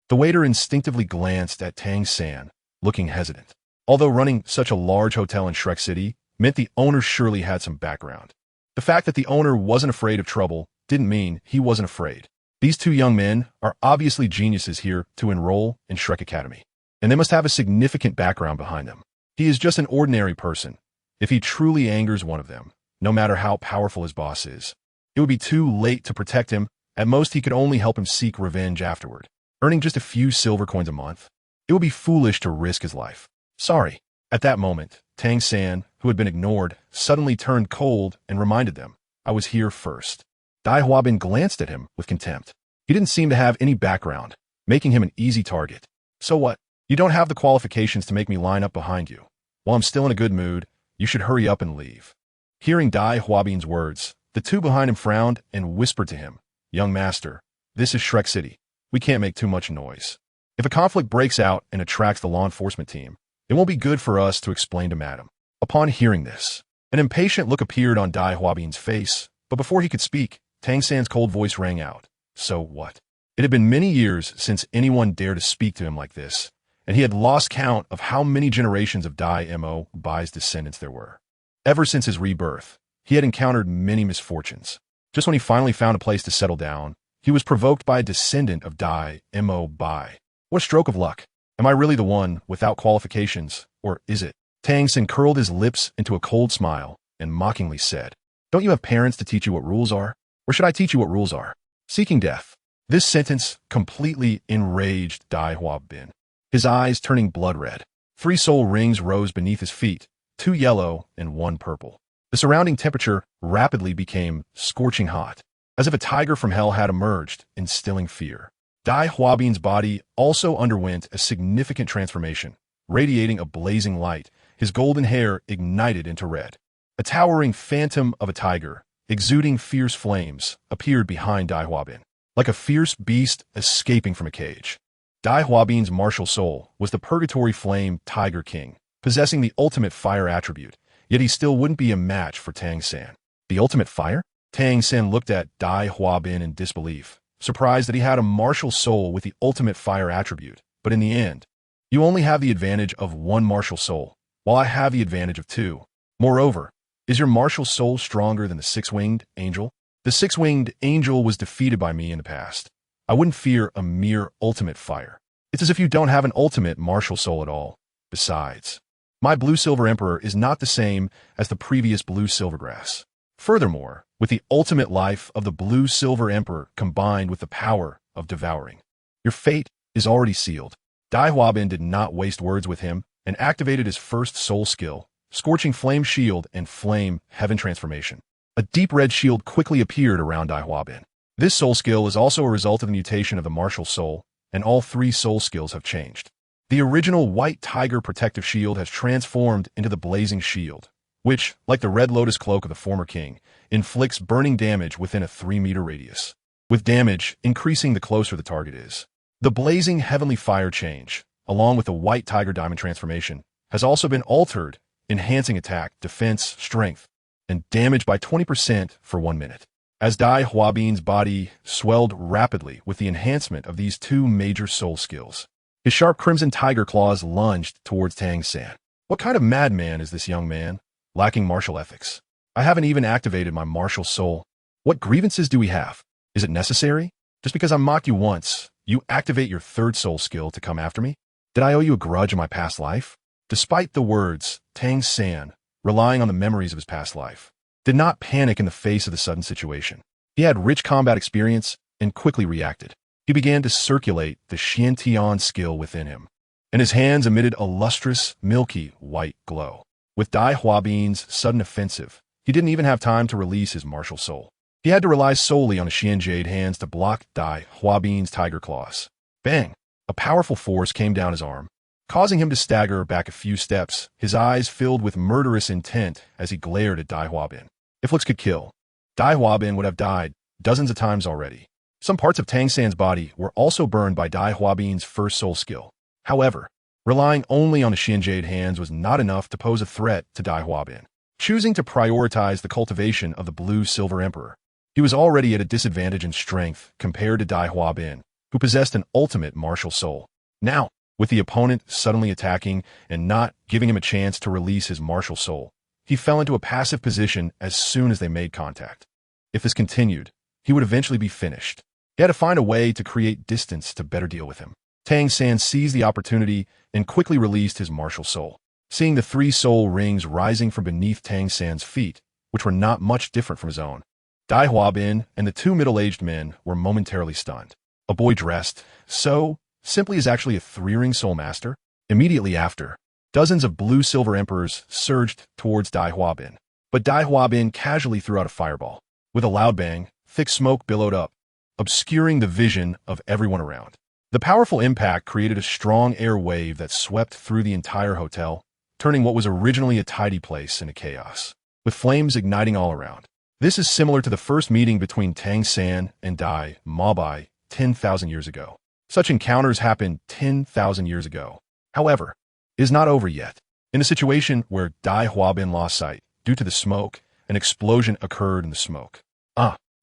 The waiter instinctively glanced at Tang San, looking hesitant. Although running such a large hotel in Shrek City meant the owner surely had some background. The fact that the owner wasn't afraid of trouble didn't mean he wasn't afraid. These 2 young men are obviously geniuses here to enroll in Shrek Academy. and they must have a significant background behind them. He is just an ordinary person. If he truly angers one of them, no matter how powerful his boss is, it would be too late to protect him. At most, he could only help him seek revenge afterward, earning just a few silver coins a month. It would be foolish to risk his life. Sorry. At that moment, Tang San, who had been ignored, suddenly turned cold and reminded them, I was here first. Dai Huabin glanced at him with contempt. He didn't seem to have any background, making him an easy target. So what? You don't have the qualifications to make me line up behind you. While I'm still in a good mood, you should hurry up and leave. Hearing Dai Huabin's words, the two behind him frowned and whispered to him, Young master, this is Shrek City. We can't make too much noise. If a conflict breaks out and attracts the law enforcement team, it won't be good for us to explain to Madam. Upon hearing this, an impatient look appeared on Dai Huabin's face, but before he could speak, Tang San's cold voice rang out. So what? It had been many years since anyone dared to speak to him like this, and he had lost count of how many generations of Dai Huabin's descendants there were. Ever since his rebirth, he had encountered many misfortunes. Just when he finally found a place to settle down, he was provoked by a descendant of Dai Huabin. What a stroke of luck. Am I really the one without qualifications, or is it? Tang San curled his lips into a cold smile and mockingly said, Don't you have parents to teach you what rules are? Or should I teach you what rules are? Seeking death. This sentence completely enraged Dai Huabin, his eyes turning blood red. 3 soul rings rose beneath his feet, 2 yellow and 1 purple. The surrounding temperature rapidly became scorching hot, as if a tiger from hell had emerged, instilling fear. Dai Huabin's body also underwent a significant transformation, radiating a blazing light. His golden hair ignited into red. A towering phantom of a tiger, exuding fierce flames, appeared behind Dai Huabin, like a fierce beast escaping from a cage. Dai Huabin's martial soul was the Purgatory Flame Tiger King, possessing the ultimate fire attribute, yet he still wouldn't be a match for Tang San. The ultimate fire? Tang San looked at Dai Huabin in disbelief, surprised that he had a martial soul with the ultimate fire attribute. But in the end, you only have the advantage of 1 martial soul, while I have the advantage of 2. Moreover, is your martial soul stronger than the 6-winged angel? The 6-winged angel was defeated by me in the past. I wouldn't fear a mere ultimate fire. It's as if you don't have an ultimate martial soul at all. Besides, my blue-silver emperor is not the same as the previous blue-silver grass. Furthermore, with the ultimate life of the blue-silver emperor combined with the power of devouring, your fate is already sealed. Dai Huabin did not waste words with him and activated his first soul skill, Scorching Flame Shield and Flame Heaven Transformation. A deep red shield quickly appeared around Dai Huabin. This soul skill is also a result of the mutation of the martial soul, and all 3 soul skills have changed. The original White Tiger Protective Shield has transformed into the Blazing Shield, which, like the Red Lotus Cloak of the former king, inflicts burning damage within a 3-meter radius, with damage increasing the closer the target is. The Blazing Heavenly Fire change, along with the White Tiger Diamond Transformation, has also been altered, enhancing attack, defense, strength, and damage by 20% for 1 minute. As Dai Huabin's body swelled rapidly with the enhancement of these 2 major soul skills, his sharp crimson tiger claws lunged towards Tang San. What kind of madman is this young man, lacking martial ethics? I haven't even activated my martial soul. What grievances do we have? Is it necessary? Just because I mocked you once, you activate your 3rd soul skill to come after me? Did I owe you a grudge in my past life? Despite the words, Tang San, relying on the memories of his past life, did not panic in the face of the sudden situation. He had rich combat experience and quickly reacted. He began to circulate the Xiantian skill within him, and his hands emitted a lustrous, milky, white glow. With Dai Huabin's sudden offensive, he didn't even have time to release his martial soul. He had to rely solely on his Xianjade hands to block Dai Huabin's tiger claws. Bang! A powerful force came down his arm, causing him to stagger back a few steps, his eyes filled with murderous intent as he glared at Dai Huabin. If looks could kill, Dai Huabin would have died dozens of times already. Some parts of Tang San's body were also burned by Dai Huabin's first soul skill. However, relying only on the Xianjade hands was not enough to pose a threat to Dai Huabin. Choosing to prioritize the cultivation of the blue-silver emperor, he was already at a disadvantage in strength compared to Dai Huabin, who possessed an ultimate martial soul. Now, with the opponent suddenly attacking and not giving him a chance to release his martial soul, he fell into a passive position as soon as they made contact. If this continued, he would eventually be finished. He had to find a way to create distance to better deal with him. Tang San seized the opportunity and quickly released his martial soul. Seeing the 3 soul rings rising from beneath Tang San's feet, which were not much different from his own, Dai Huabin and the 2 middle-aged men were momentarily stunned. A boy dressed so simply is actually a 3-ring soul master? Immediately after, dozens of blue-silver emperors surged towards Dai Huabin. But Dai Huabin casually threw out a fireball. With a loud bang, thick smoke billowed up, obscuring the vision of everyone around. The powerful impact created a strong air wave that swept through the entire hotel, turning what was originally a tidy place into chaos, with flames igniting all around. This is similar to the first meeting between Tang San and Dai Huabin 10,000 years ago. Such encounters happened 10,000 years ago. However, it is not over yet. In a situation where Dai Huabin lost sight due to the smoke, an explosion occurred in the smoke.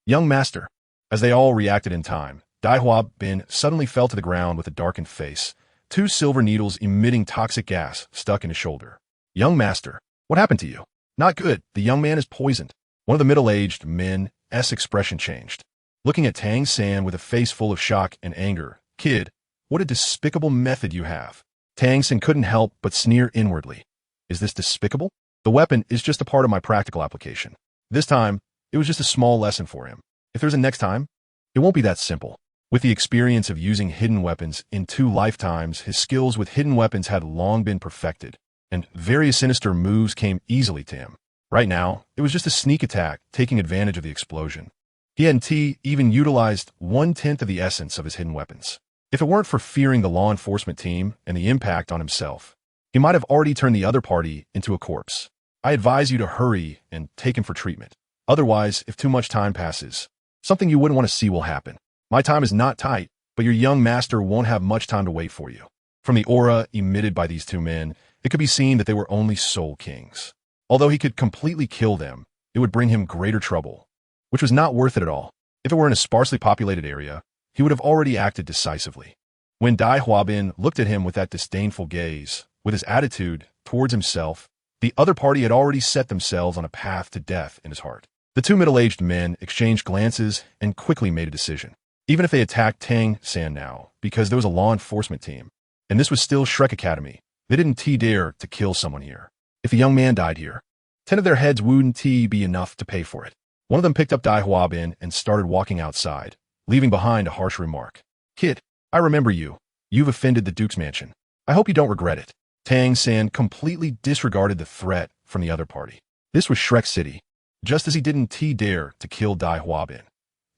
Young master. As they all reacted in time, Dai Huabin suddenly fell to the ground with a darkened face, 2 silver needles emitting toxic gas stuck in his shoulder. Young master, what happened to you? Not good. The young man is poisoned. One of the middle-aged men's expression changed. Looking at Tang San with a face full of shock and anger, "Kid, what a despicable method you have." Tang San couldn't help but sneer inwardly. Is this despicable? The weapon is just a part of my practical application. This time, it was just a small lesson for him. If there's a next time, it won't be that simple. With the experience of using hidden weapons in 2 lifetimes, his skills with hidden weapons had long been perfected, and various sinister moves came easily to him. Right now, it was just a sneak attack, taking advantage of the explosion. He hadn't even utilized 1/10 of the essence of his hidden weapons. If it weren't for fearing the law enforcement team and the impact on himself, he might have already turned the other party into a corpse. I advise you to hurry and take him for treatment. Otherwise, if too much time passes, something you wouldn't want to see will happen. My time is not tight, but your young master won't have much time to wait for you. From the aura emitted by these 2 men, it could be seen that they were only soul kings. Although he could completely kill them, it would bring him greater trouble, which was not worth it at all. If it were in a sparsely populated area, he would have already acted decisively. When Dai Huabin looked at him with that disdainful gaze, with his attitude towards himself, the other party had already set themselves on a path to death in his heart. The 2 middle-aged men exchanged glances and quickly made a decision. Even if they attacked Tang San now, because there was a law enforcement team, and this was still Shrek Academy, they didn't dare to kill someone here. If a young man died here, 10 of their heads wouldn't be enough to pay for it. One of them picked up Dai Huabin and started walking outside, leaving behind a harsh remark. "Kid, I remember you. You've offended the Duke's mansion. I hope you don't regret it." Tang San completely disregarded the threat from the other party. This was Shrek City, just as he didn't dare to kill Dai Huabin.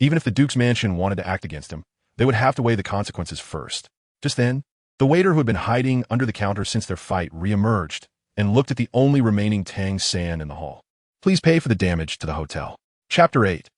Even if the Duke's mansion wanted to act against him, they would have to weigh the consequences first. Just then, the waiter who had been hiding under the counter since their fight re-emerged and looked at the only remaining Tang San in the hall. "Please pay for the damage to the hotel." Chapter 8.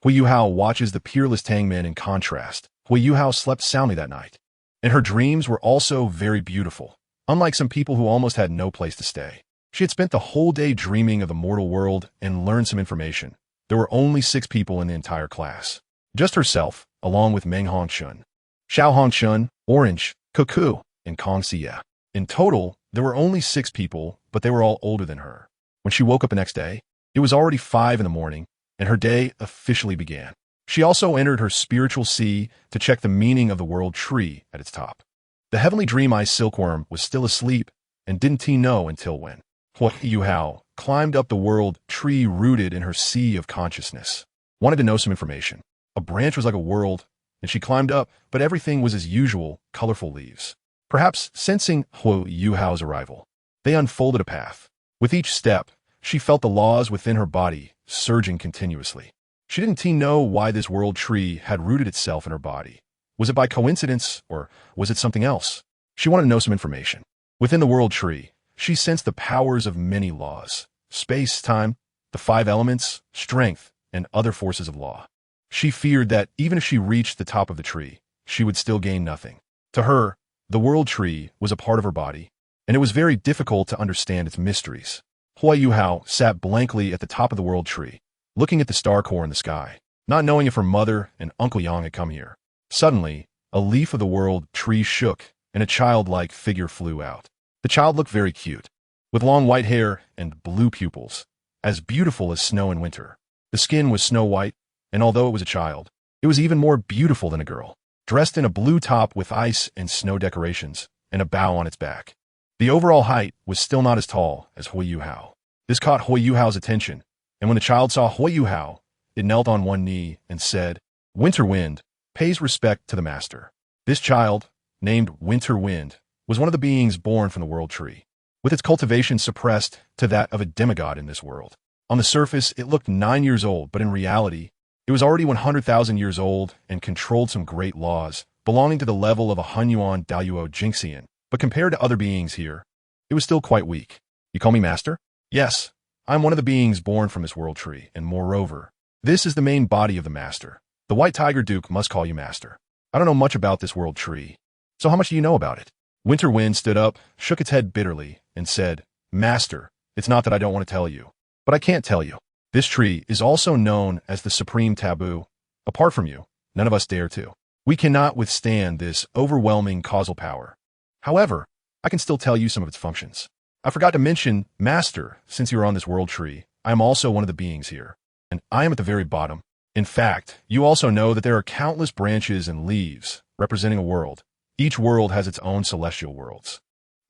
Huo Yuhao watches the peerless Tang men in contrast. Huo Yuhao slept soundly that night, and her dreams were also very beautiful, unlike some people who almost had no place to stay. She had spent the whole day dreaming of the mortal world and learned some information. There were only 6 people in the entire class. Just herself, along with Meng Hongchen, Xiao Hongchen, Orange, Cuckoo, and Kong Xie. In total, there were only 6 people, but they were all older than her. When she woke up the next day, it was already 5 in the morning, and her day officially began. She also entered her spiritual sea to check the meaning of the world tree at its top. The heavenly dream-eye silkworm was still asleep and didn't know until when Huo Yuhao climbed up the world tree rooted in her sea of consciousness. Wanted to know some information. A branch was like a world, and she climbed up, but everything was as usual, colorful leaves. Perhaps sensing Huo Yuhao's arrival, they unfolded a path. With each step, she felt the laws within her body surging continuously. She didn't know why this world tree had rooted itself in her body. Was it by coincidence, or was it something else? She wanted to know some information. Within the world tree, she sensed the powers of many laws: space, time, the 5 elements, strength, and other forces of law. She feared that even if she reached the top of the tree, she would still gain nothing. To her, the world tree was a part of her body, and it was very difficult to understand its mysteries. Huo Yuhao sat blankly at the top of the world tree, looking at the star core in the sky, not knowing if her mother and Uncle Yang had come here. Suddenly, a leaf of the world tree shook, and a childlike figure flew out. The child looked very cute, with long white hair and blue pupils, as beautiful as snow in winter. The skin was snow white, and although it was a child, it was even more beautiful than a girl. dressed in a blue top with ice and snow decorations, and a bow on its back. The overall height was still not as tall as Huo Yuhao. This caught Huo Yuhao's attention, and when the child saw Huo Yuhao, it knelt on one knee and said, "Winter Wind pays respect to the master." This child, named Winter Wind, was one of the beings born from the world tree, with its cultivation suppressed to that of a demigod in this world. On the surface, it looked 9 years old, but in reality, it was already 100,000 years old and controlled some great laws, belonging to the level of a Hunyuan Douluo Jingxian. But compared to other beings here, it was still quite weak. "You call me master?" "Yes, I'm one of the beings born from this world tree, and moreover, this is the main body of the master. The White Tiger Duke must call you master. I don't know much about this world tree. So how much do you know about it?" Winter Wind stood up, shook its head bitterly, and said, "Master, it's not that I don't want to tell you, but I can't tell you. This tree is also known as the supreme taboo. Apart from you, none of us dare to. We cannot withstand this overwhelming causal power. However, I can still tell you some of its functions. I forgot to mention, Master, since you are on this world tree, I am also one of the beings here, and I am at the very bottom. In fact, you also know that there are countless branches and leaves representing a world. Each world has its own celestial worlds.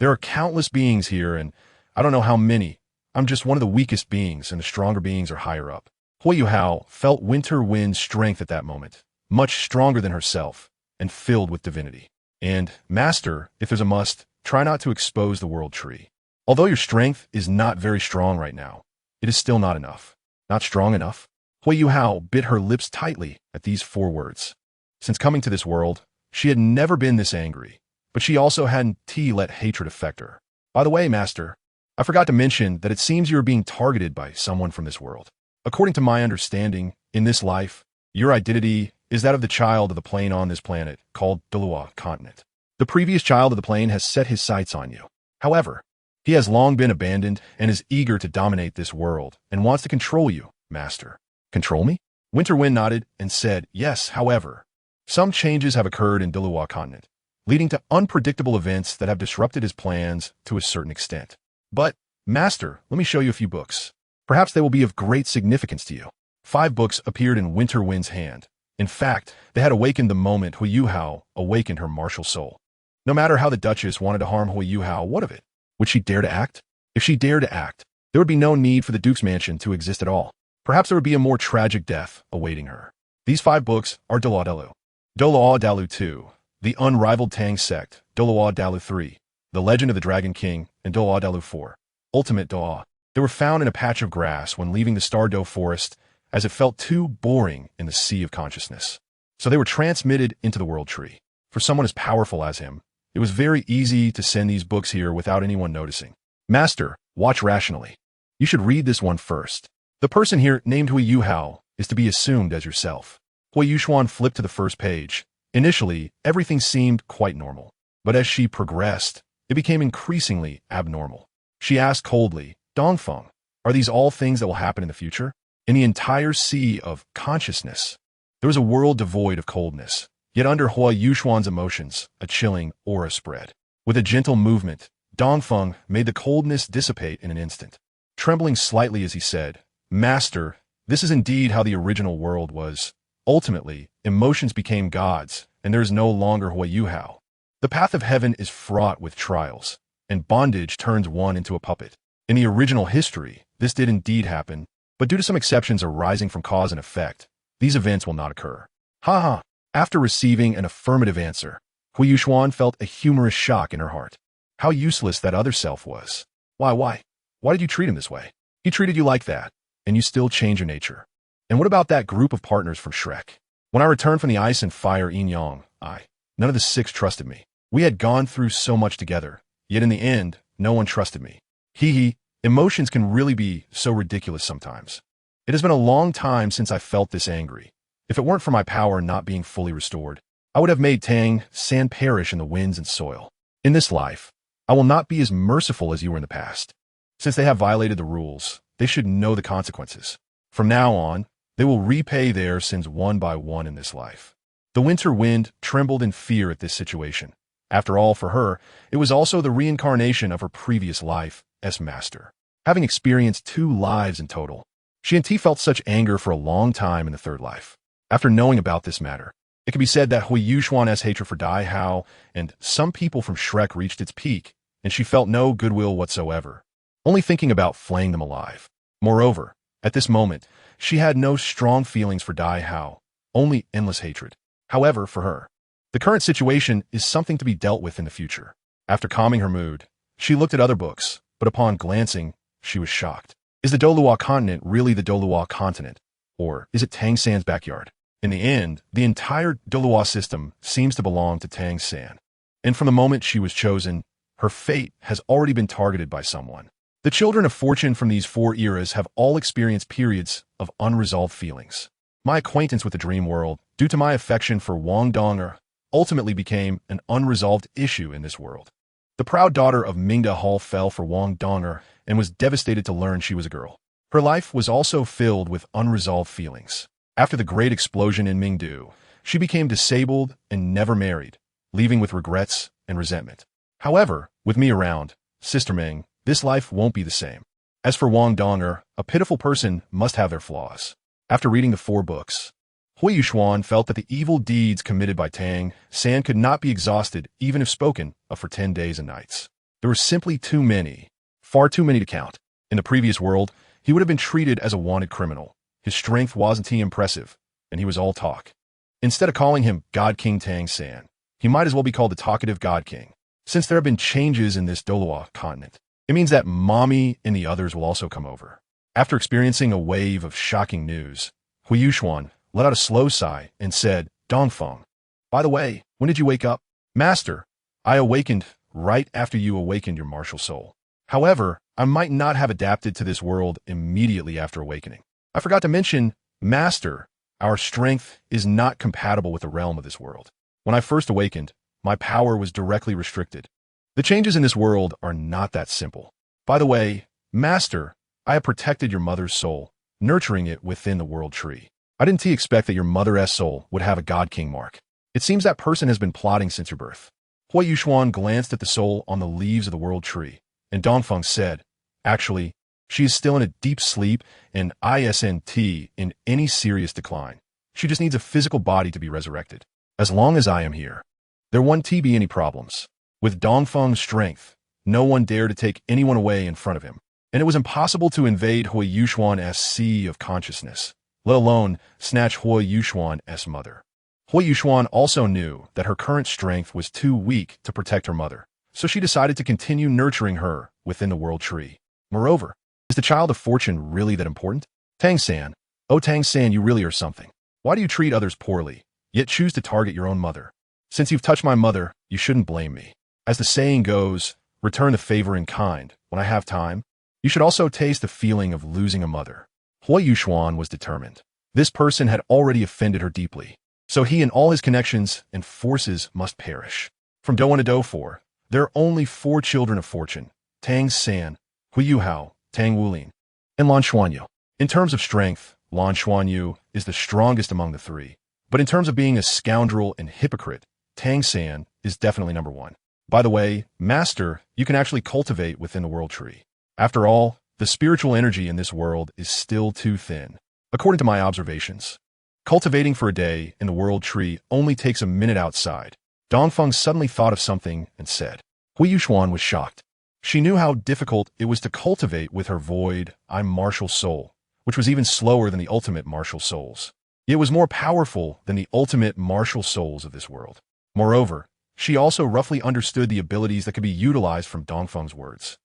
There are countless beings here, and I don't know how many. I'm just one of the weakest beings, and the stronger beings are higher up." Huo Yuhao felt Winter Wind's strength at that moment, much stronger than herself, and filled with divinity. "And, Master, if there's a must, try not to expose the world tree. Although your strength is not very strong right now, it is still not enough." "Not strong enough?" Huo Yuhao bit her lips tightly at these 4 words. Since coming to this world, she had never been this angry, but she also hadn't let hatred affect her. "By the way, Master, I forgot to mention that it seems you are being targeted by someone from this world. According to my understanding, in this life, your identity is that of the child of the plane on this planet called Douluo continent. The previous child of the plane has set his sights on you. However, he has long been abandoned and is eager to dominate this world and wants to control you, Master." "Control me?" Winter Wind nodded and said, "Yes, however, some changes have occurred in Douluo continent, leading to unpredictable events that have disrupted his plans to a certain extent. But, Master, let me show you a few books. Perhaps they will be of great significance to you." 5 books appeared in Winter Wind's hand. In fact, they had awakened the moment Huo Yuhao awakened her martial soul. No matter how the Duchess wanted to harm Huo Yuhao, what of it? Would she dare to act? If she dared to act, there would be no need for the Duke's mansion to exist at all. Perhaps there would be a more tragic death awaiting her. These 5 books are Douluo Dalu 2, The Unrivaled Tang Sect, Douluo Dalu 3, The Legend of the Dragon King, and Douluo Dalu 4, Ultimate Douluo. They were found in a patch of grass when leaving the Stardo Forest, as it felt too boring in the sea of consciousness. So they were transmitted into the world tree. For someone as powerful as him, it was very easy to send these books here without anyone noticing. "Master, watch rationally. You should read this one first. The person here, named Huo Yuhao, is to be assumed as yourself." Huo Yuxuan flipped to the first page. Initially, everything seemed quite normal. But as she progressed, it became increasingly abnormal. She asked coldly, "Dongfeng, are these all things that will happen in the future?" In the entire sea of consciousness, there was a world devoid of coldness. Yet under Huo Yuxuan's emotions, a chilling aura spread. With a gentle movement, Dongfeng made the coldness dissipate in an instant. Trembling slightly as he said, "Master, this is indeed how the original world was. Ultimately, emotions became gods, and there is no longer Huo Yuhao. The path of heaven is fraught with trials, and bondage turns one into a puppet. In the original history, this did indeed happen, but due to some exceptions arising from cause and effect, these events will not occur." Ha ha! After receiving an affirmative answer, Huo Yuxuan felt a humorous shock in her heart. How useless that other self was. Why did you treat him this way? He treated you like that, and you still change your nature. And what about that group of partners from Shrek? When I returned from the ice and fire yin yang, none of the 6 trusted me. We had gone through so much together, yet in the end, no one trusted me. Emotions can really be so ridiculous sometimes. It has been a long time since I felt this angry. If it weren't for my power not being fully restored, I would have made Tang San perish in the winds and soil. In this life, I will not be as merciful as you were in the past. Since they have violated the rules, they should know the consequences. From now on, they will repay their sins one by one in this life." The Winter Wind trembled in fear at this situation. After all, for her, it was also the reincarnation of her previous life as master. Having experienced 2 lives in total, she and T felt such anger for a long time in the 3rd life. After knowing about this matter, It can be said that Huo Yuxuan's hatred for Dai Hao and some people from Shrek reached its peak, and she felt no goodwill whatsoever, only thinking about flaying them alive. Moreover, at this moment, she had no strong feelings for Dai Hao, only endless hatred. However, for her, the current situation is something to be dealt with in the future. After calming her mood, she looked at other books, but upon glancing, she was shocked. Is the Douluo continent really the Douluo continent, or is it Tang San's backyard? In the end, the entire Douluo system seems to belong to Tang San, and from the moment she was chosen, her fate has already been targeted by someone. The children of fortune from these 4 eras have all experienced periods of unresolved feelings. My acquaintance with the dream world, due to my affection for Wang Donger, ultimately became an unresolved issue in this world. The proud daughter of Mingda Hall fell for Wang Donger and was devastated to learn she was a girl. Her life was also filled with unresolved feelings. After the great explosion in Mingdu, she became disabled and never married, leaving with regrets and resentment. However, with me around, Sister Ming, this life won't be the same. As for Wang Donger, a pitiful person must have their flaws. After reading the 4 books, Huo Yuxuan felt that the evil deeds committed by Tang San could not be exhausted even if spoken of for 10 days and nights. There were simply too many, far too many to count. In the previous world, he would have been treated as a wanted criminal. His strength wasn't too impressive, and he was all talk. Instead of calling him God King Tang San, he might as well be called the talkative God King. Since there have been changes in this Douluo continent, it means that Mommy and the others will also come over. After experiencing a wave of shocking news, Huo Yuxuan let out a slow sigh and said, Dongfeng, by the way, when did you wake up? Master, I awakened right after you awakened your martial soul. However, I might not have adapted to this world immediately after awakening. I forgot to mention, Master, our strength is not compatible with the realm of this world. When I first awakened, my power was directly restricted. The changes in this world are not that simple. By the way, Master, I have protected your mother's soul, nurturing it within the world tree. I didn't expect that your mother's soul would have a God King mark. It seems that person has been plotting since your birth. Huo Yuxuan glanced at the soul on the leaves of the world tree, and Dongfeng said, actually, she is still in a deep sleep and isn't in any serious decline. She just needs a physical body to be resurrected. As long as I am here, there won't be any problems. With Dongfeng's strength, no one dared to take anyone away in front of him, and it was impossible to invade Huo Yuxuan's sea of consciousness, let alone snatch Huo Yuxuan's mother. Huo Yuxuan also knew that her current strength was too weak to protect her mother, so she decided to continue nurturing her within the world tree. Moreover, is the child of fortune really that important? Tang San, oh Tang San, you really are something. Why do you treat others poorly, yet choose to target your own mother? Since you've touched my mother, you shouldn't blame me. As the saying goes, return the favor in kind. When I have time, you should also taste the feeling of losing a mother. Huo Yuxuan was determined. This person had already offended her deeply, so he and all his connections and forces must perish. From Do 1 to Do 4, there are only 4 children of fortune: Tang San, Huo Yuhao, Tang Wulin, and Lan Xuanyu. In terms of strength, Lan Xuanyu is the strongest among the 3, but in terms of being a scoundrel and hypocrite, Tang San is definitely number 1. By the way, Master, you can actually cultivate within the world tree. After all, the spiritual energy in this world is still too thin. According to my observations, cultivating for a day in the world tree only takes a minute outside. Dongfeng suddenly thought of something and said. Huo Yuxuan was shocked. She knew how difficult it was to cultivate with her void, martial soul, which was even slower than the ultimate martial souls. It was more powerful than the ultimate martial souls of this world. Moreover, she also roughly understood the abilities that could be utilized from Dongfeng's words.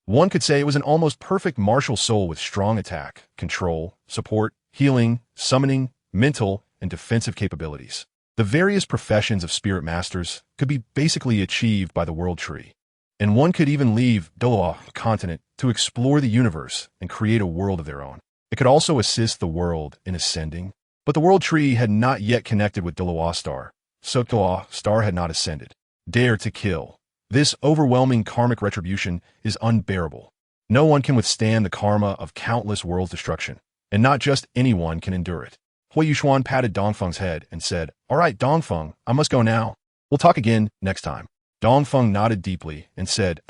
One could say it was an almost perfect martial soul with strong attack, control, support, healing, summoning, mental, and defensive capabilities. The various professions of spirit masters could be basically achieved by the world tree, and one could even leave Douluo continent to explore the universe and create a world of their own. It could also assist the world in ascending, but the world tree had not yet connected with Douluo star, so Douluo star had not ascended. Dare to kill. This overwhelming karmic retribution is unbearable. No one can withstand the karma of countless worlds' destruction, and not just anyone can endure it. Huo Yuxuan patted Dongfeng's head and said, all right, Dongfeng, I must go now. We'll talk again next time. Dongfeng nodded deeply and said,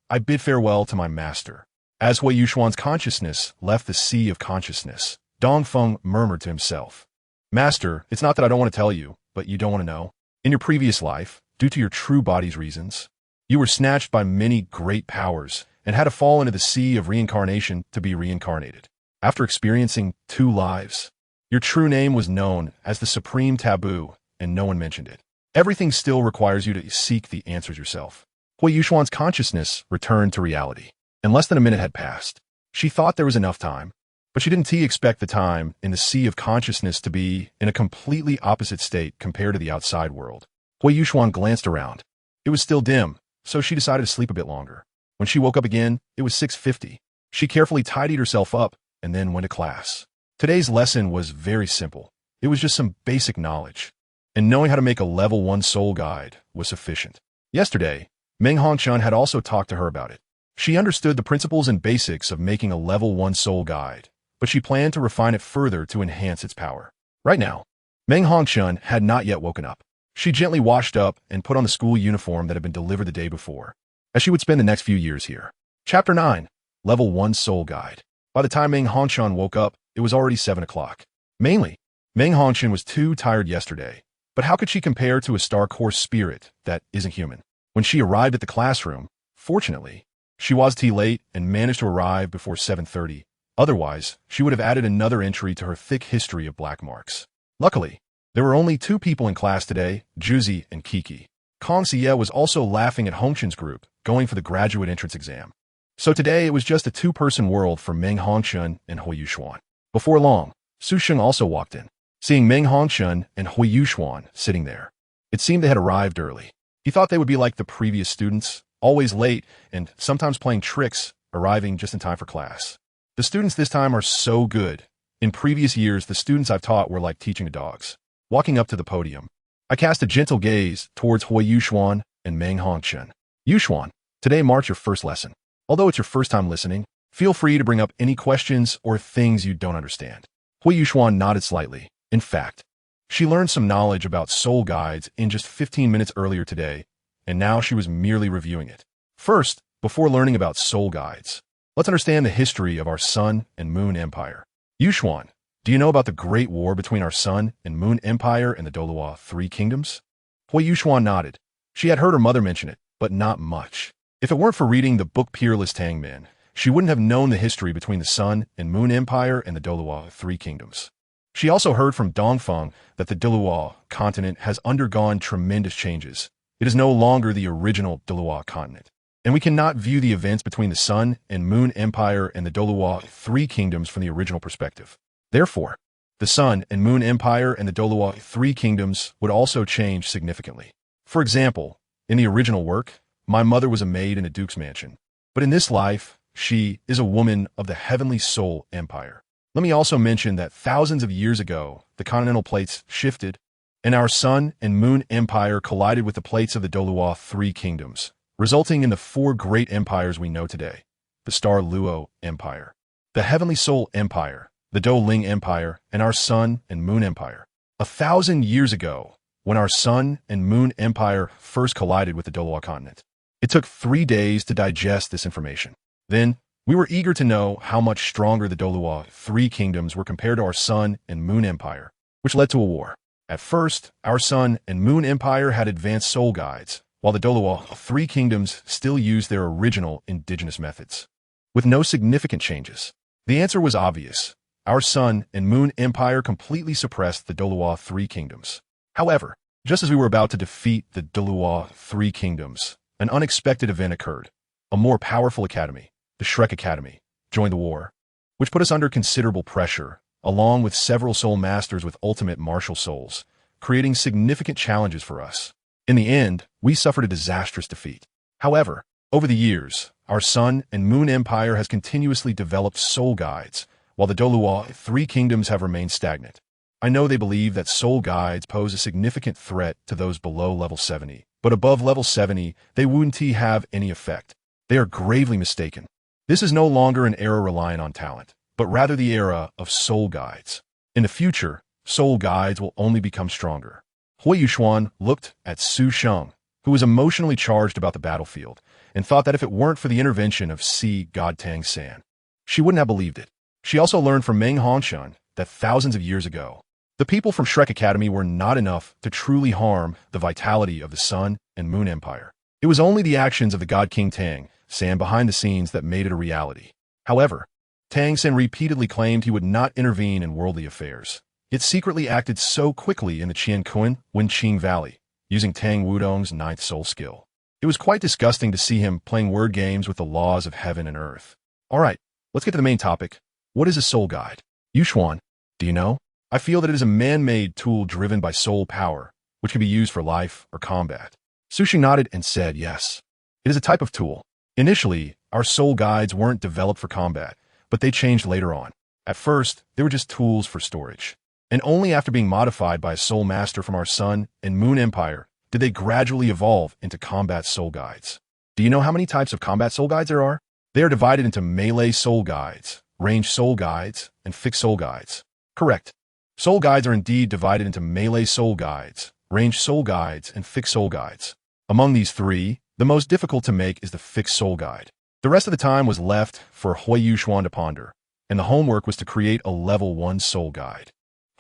I bid farewell to my master. As Huo Yuxuan's consciousness left the sea of consciousness, Dongfeng murmured to himself, Master, it's not that I don't want to tell you, but you don't want to know. In your previous life, due to your true body's reasons, you were snatched by many great powers and had to fall into the sea of reincarnation to be reincarnated. After experiencing 2 lives, your true name was known as the Supreme Taboo, and no one mentioned it. Everything still requires you to seek the answers yourself. Huo Yuxuan's consciousness returned to reality. In less than a minute had passed. She thought there was enough time, but she didn't expect the time in the sea of consciousness to be in a completely opposite state compared to the outside world. Huo Yuxuan glanced around. It was still dim, so she decided to sleep a bit longer. When she woke up again, it was 6:50. She carefully tidied herself up and then went to class. Today's lesson was very simple. It was just some basic knowledge, and knowing how to make a level 1 soul guide was sufficient. Yesterday, Jing Hongchen had also talked to her about it. She understood the principles and basics of making a level 1 soul guide, but she planned to refine it further to enhance its power. Right now, Jing Hongchen had not yet woken up. She gently washed up and put on the school uniform that had been delivered the day before, as she would spend the next few years here. Chapter 9, Level 1 Soul Guide. By the time Jing Hongchen woke up, it was already 7 o'clock. Mainly, Jing Hongchen was too tired yesterday, but how could she compare to a star course spirit that isn't human? When she arrived at the classroom, fortunately, she was late and managed to arrive before 7:30. Otherwise, she would have added another entry to her thick history of black marks. Luckily, there were only 2 people in class today, Juzi and Kiki. Kong Xie was also laughing at Hongchen's group, going for the graduate entrance exam. So today it was just a 2-person world for Jing Hongchen and Huo Yuxuan. Before long, Su Sheng also walked in. Seeing Jing Hongchen and Huo Yuxuan sitting there, it seemed they had arrived early. He thought they would be like the previous students, always late and sometimes playing tricks, arriving just in time for class. The students this time are so good. In previous years, the students I've taught were like teaching the dogs. Walking up to the podium, I cast a gentle gaze towards Huo Yuxuan and Jing Hongchen. Yuxuan, today marks your first lesson. Although it's your first time listening, feel free to bring up any questions or things you don't understand. Huo Yuxuan nodded slightly. In fact, she learned some knowledge about soul guides in just 15 minutes earlier today, and now she was merely reviewing it. First, before learning about soul guides, let's understand the history of our Sun and Moon Empire. Yuxuan, do you know about the Great War between our Sun and Moon Empire and the Douluo 3 kingdoms? Huo Yuxuan nodded. She had heard her mother mention it, but not much. If it weren't for reading the book Peerless Tangmen, she wouldn't have known the history between the Sun and Moon Empire and the Douluo 3 kingdoms. She also heard from Dongfeng that the Douluo continent has undergone tremendous changes. It is no longer the original Douluo continent, and we cannot view the events between the Sun and Moon Empire and the Douluo 3 kingdoms from the original perspective. Therefore, the Sun and Moon Empire and the Douluo 3 kingdoms would also change significantly. For example, in the original work, my mother was a maid in a duke's mansion, but in this life, she is a woman of the Heavenly Soul Empire. Let me also mention that thousands of years ago, the continental plates shifted, and our Sun and Moon Empire collided with the plates of the Douluo 3 kingdoms, resulting in the 4 great empires we know today: the Stardo Empire, the Heavenly Soul Empire, the Douling Empire, and our Sun and Moon Empire. 1,000 years ago, when our Sun and Moon Empire first collided with the Douluo continent, it took 3 days to digest this information. Then, we were eager to know how much stronger the Douluo 3 kingdoms were compared to our Sun and Moon Empire, which led to a war. At first, our Sun and Moon Empire had advanced soul guides, while the Douluo 3 kingdoms still used their original indigenous methods, with no significant changes. The answer was obvious. Our Sun and Moon Empire completely suppressed the Douluo 3 kingdoms. However, just as we were about to defeat the Douluo 3 kingdoms, an unexpected event occurred. A more powerful academy, the Shrek Academy, joined the war, which put us under considerable pressure, along with several soul masters with ultimate martial souls, creating significant challenges for us. In the end, we suffered a disastrous defeat. However, over the years, our Sun and Moon Empire has continuously developed soul guides, while the Douluo 3 kingdoms have remained stagnant. I know they believe that soul guides pose a significant threat to those below level 70, but above level 70, they wouldn't have any effect. They are gravely mistaken. This is no longer an era relying on talent, but rather the era of soul guides. In the future, soul guides will only become stronger. Huo Yuxuan looked at Su Sheng, who was emotionally charged about the battlefield, and thought that if it weren't for the intervention of God Tang San, she wouldn't have believed it. She also learned from Jing Hongchen that thousands of years ago, The people from Shrek Academy were not enough to truly harm the vitality of the Sun and Moon Empire. It was only the actions of the God King Tang San behind the scenes that made it a reality. However, Tang San repeatedly claimed he would not intervene in worldly affairs, yet secretly acted so quickly in the Qiankun Wenqing Valley, using Tang Wudong's ninth soul skill. It was quite disgusting to see him playing word games with the laws of heaven and earth. Alright, let's get to the main topic. What is a soul guide? Yuxuan, do you know? I feel that it is a man-made tool driven by soul power, which can be used for life or combat. Sushi nodded and said yes. It is a type of tool. Initially, our soul guides weren't developed for combat, but they changed later on. At first, they were just tools for storage. And only after being modified by a soul master from our Sun and Moon Empire did they gradually evolve into combat soul guides. Do you know how many types of combat soul guides there are? They are divided into melee soul guides, range soul guides, and fixed soul guides. Correct. Soul guides are indeed divided into melee soul guides, range soul guides, and fixed soul guides. Among these three, the most difficult to make is the fixed soul guide. The rest of the time was left for Huo Yuxuan to ponder, and the homework was to create a level 1 soul guide.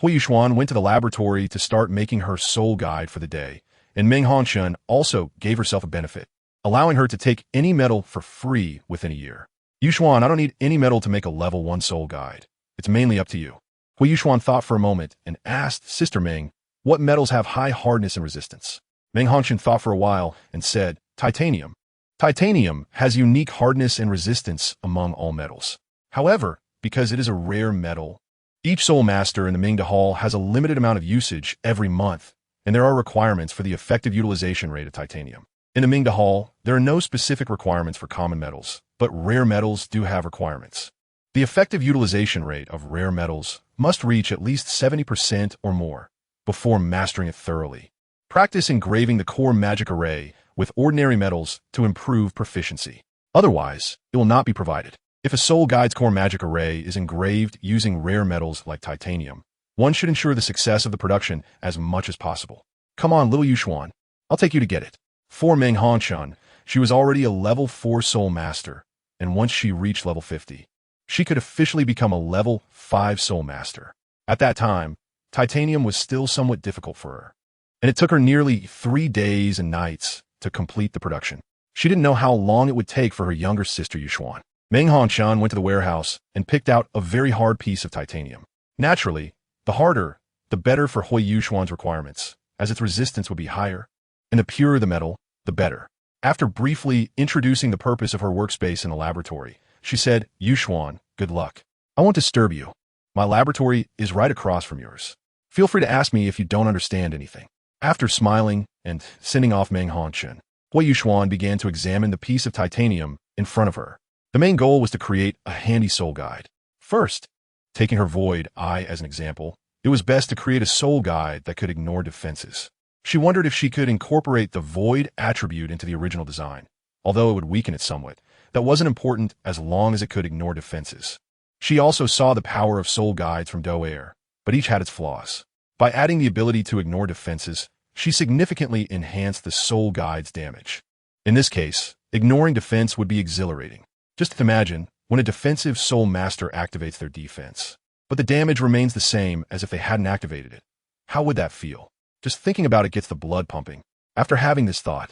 Huo Yuxuan went to the laboratory to start making her soul guide for the day, and Jing Hongchen also gave herself a benefit, allowing her to take any metal for free within a year. Yuxuan, I don't need any metal to make a level 1 soul guide. It's mainly up to you. Huo Yuxuan thought for a moment and asked Sister Ming, what metals have high hardness and resistance? Jing Hongchen thought for a while and said, titanium. Titanium has unique hardness and resistance among all metals. However, because it is a rare metal, each soul master in the Mingda Hall has a limited amount of usage every month, and there are requirements for the effective utilization rate of titanium. In the Mingda Hall, there are no specific requirements for common metals, but rare metals do have requirements. The effective utilization rate of rare metals must reach at least 70% or more before mastering it thoroughly. Practice engraving the core magic array with ordinary metals to improve proficiency. Otherwise, it will not be provided. If a soul guide's core magic array is engraved using rare metals like titanium, one should ensure the success of the production as much as possible. Come on, little Yuxuan. I'll take you to get it. For Jing Hongchen, she was already a level 4 soul master, and once she reached level 50, she could officially become a level 5 soul master. At that time, titanium was still somewhat difficult for her, and it took her nearly 3 days and nights to complete the production. She didn't know how long it would take for her younger sister Yuxuan. Jing Hongchen went to the warehouse and picked out a very hard piece of titanium. Naturally, the harder, the better for Huo Yuxuan's requirements, as its resistance would be higher, and the purer the metal, the better. After briefly introducing the purpose of her workspace in the laboratory, she said, Yuxuan, good luck. I won't disturb you. My laboratory is right across from yours. Feel free to ask me if you don't understand anything. After smiling and sending off Jing Hongchen, Huo Yuxuan began to examine the piece of titanium in front of her. The main goal was to create a handy soul guide. First, taking her void eye as an example, it was best to create a soul guide that could ignore defenses. She wondered if she could incorporate the void attribute into the original design. Although it would weaken it somewhat, that wasn't important as long as it could ignore defenses. She also saw the power of soul guides from Douluo, but each had its flaws. By adding the ability to ignore defenses, she significantly enhanced the soul guide's damage. In this case, ignoring defense would be exhilarating. Just imagine when a defensive soul master activates their defense, but the damage remains the same as if they hadn't activated it. How would that feel? Just thinking about it gets the blood pumping. After having this thought,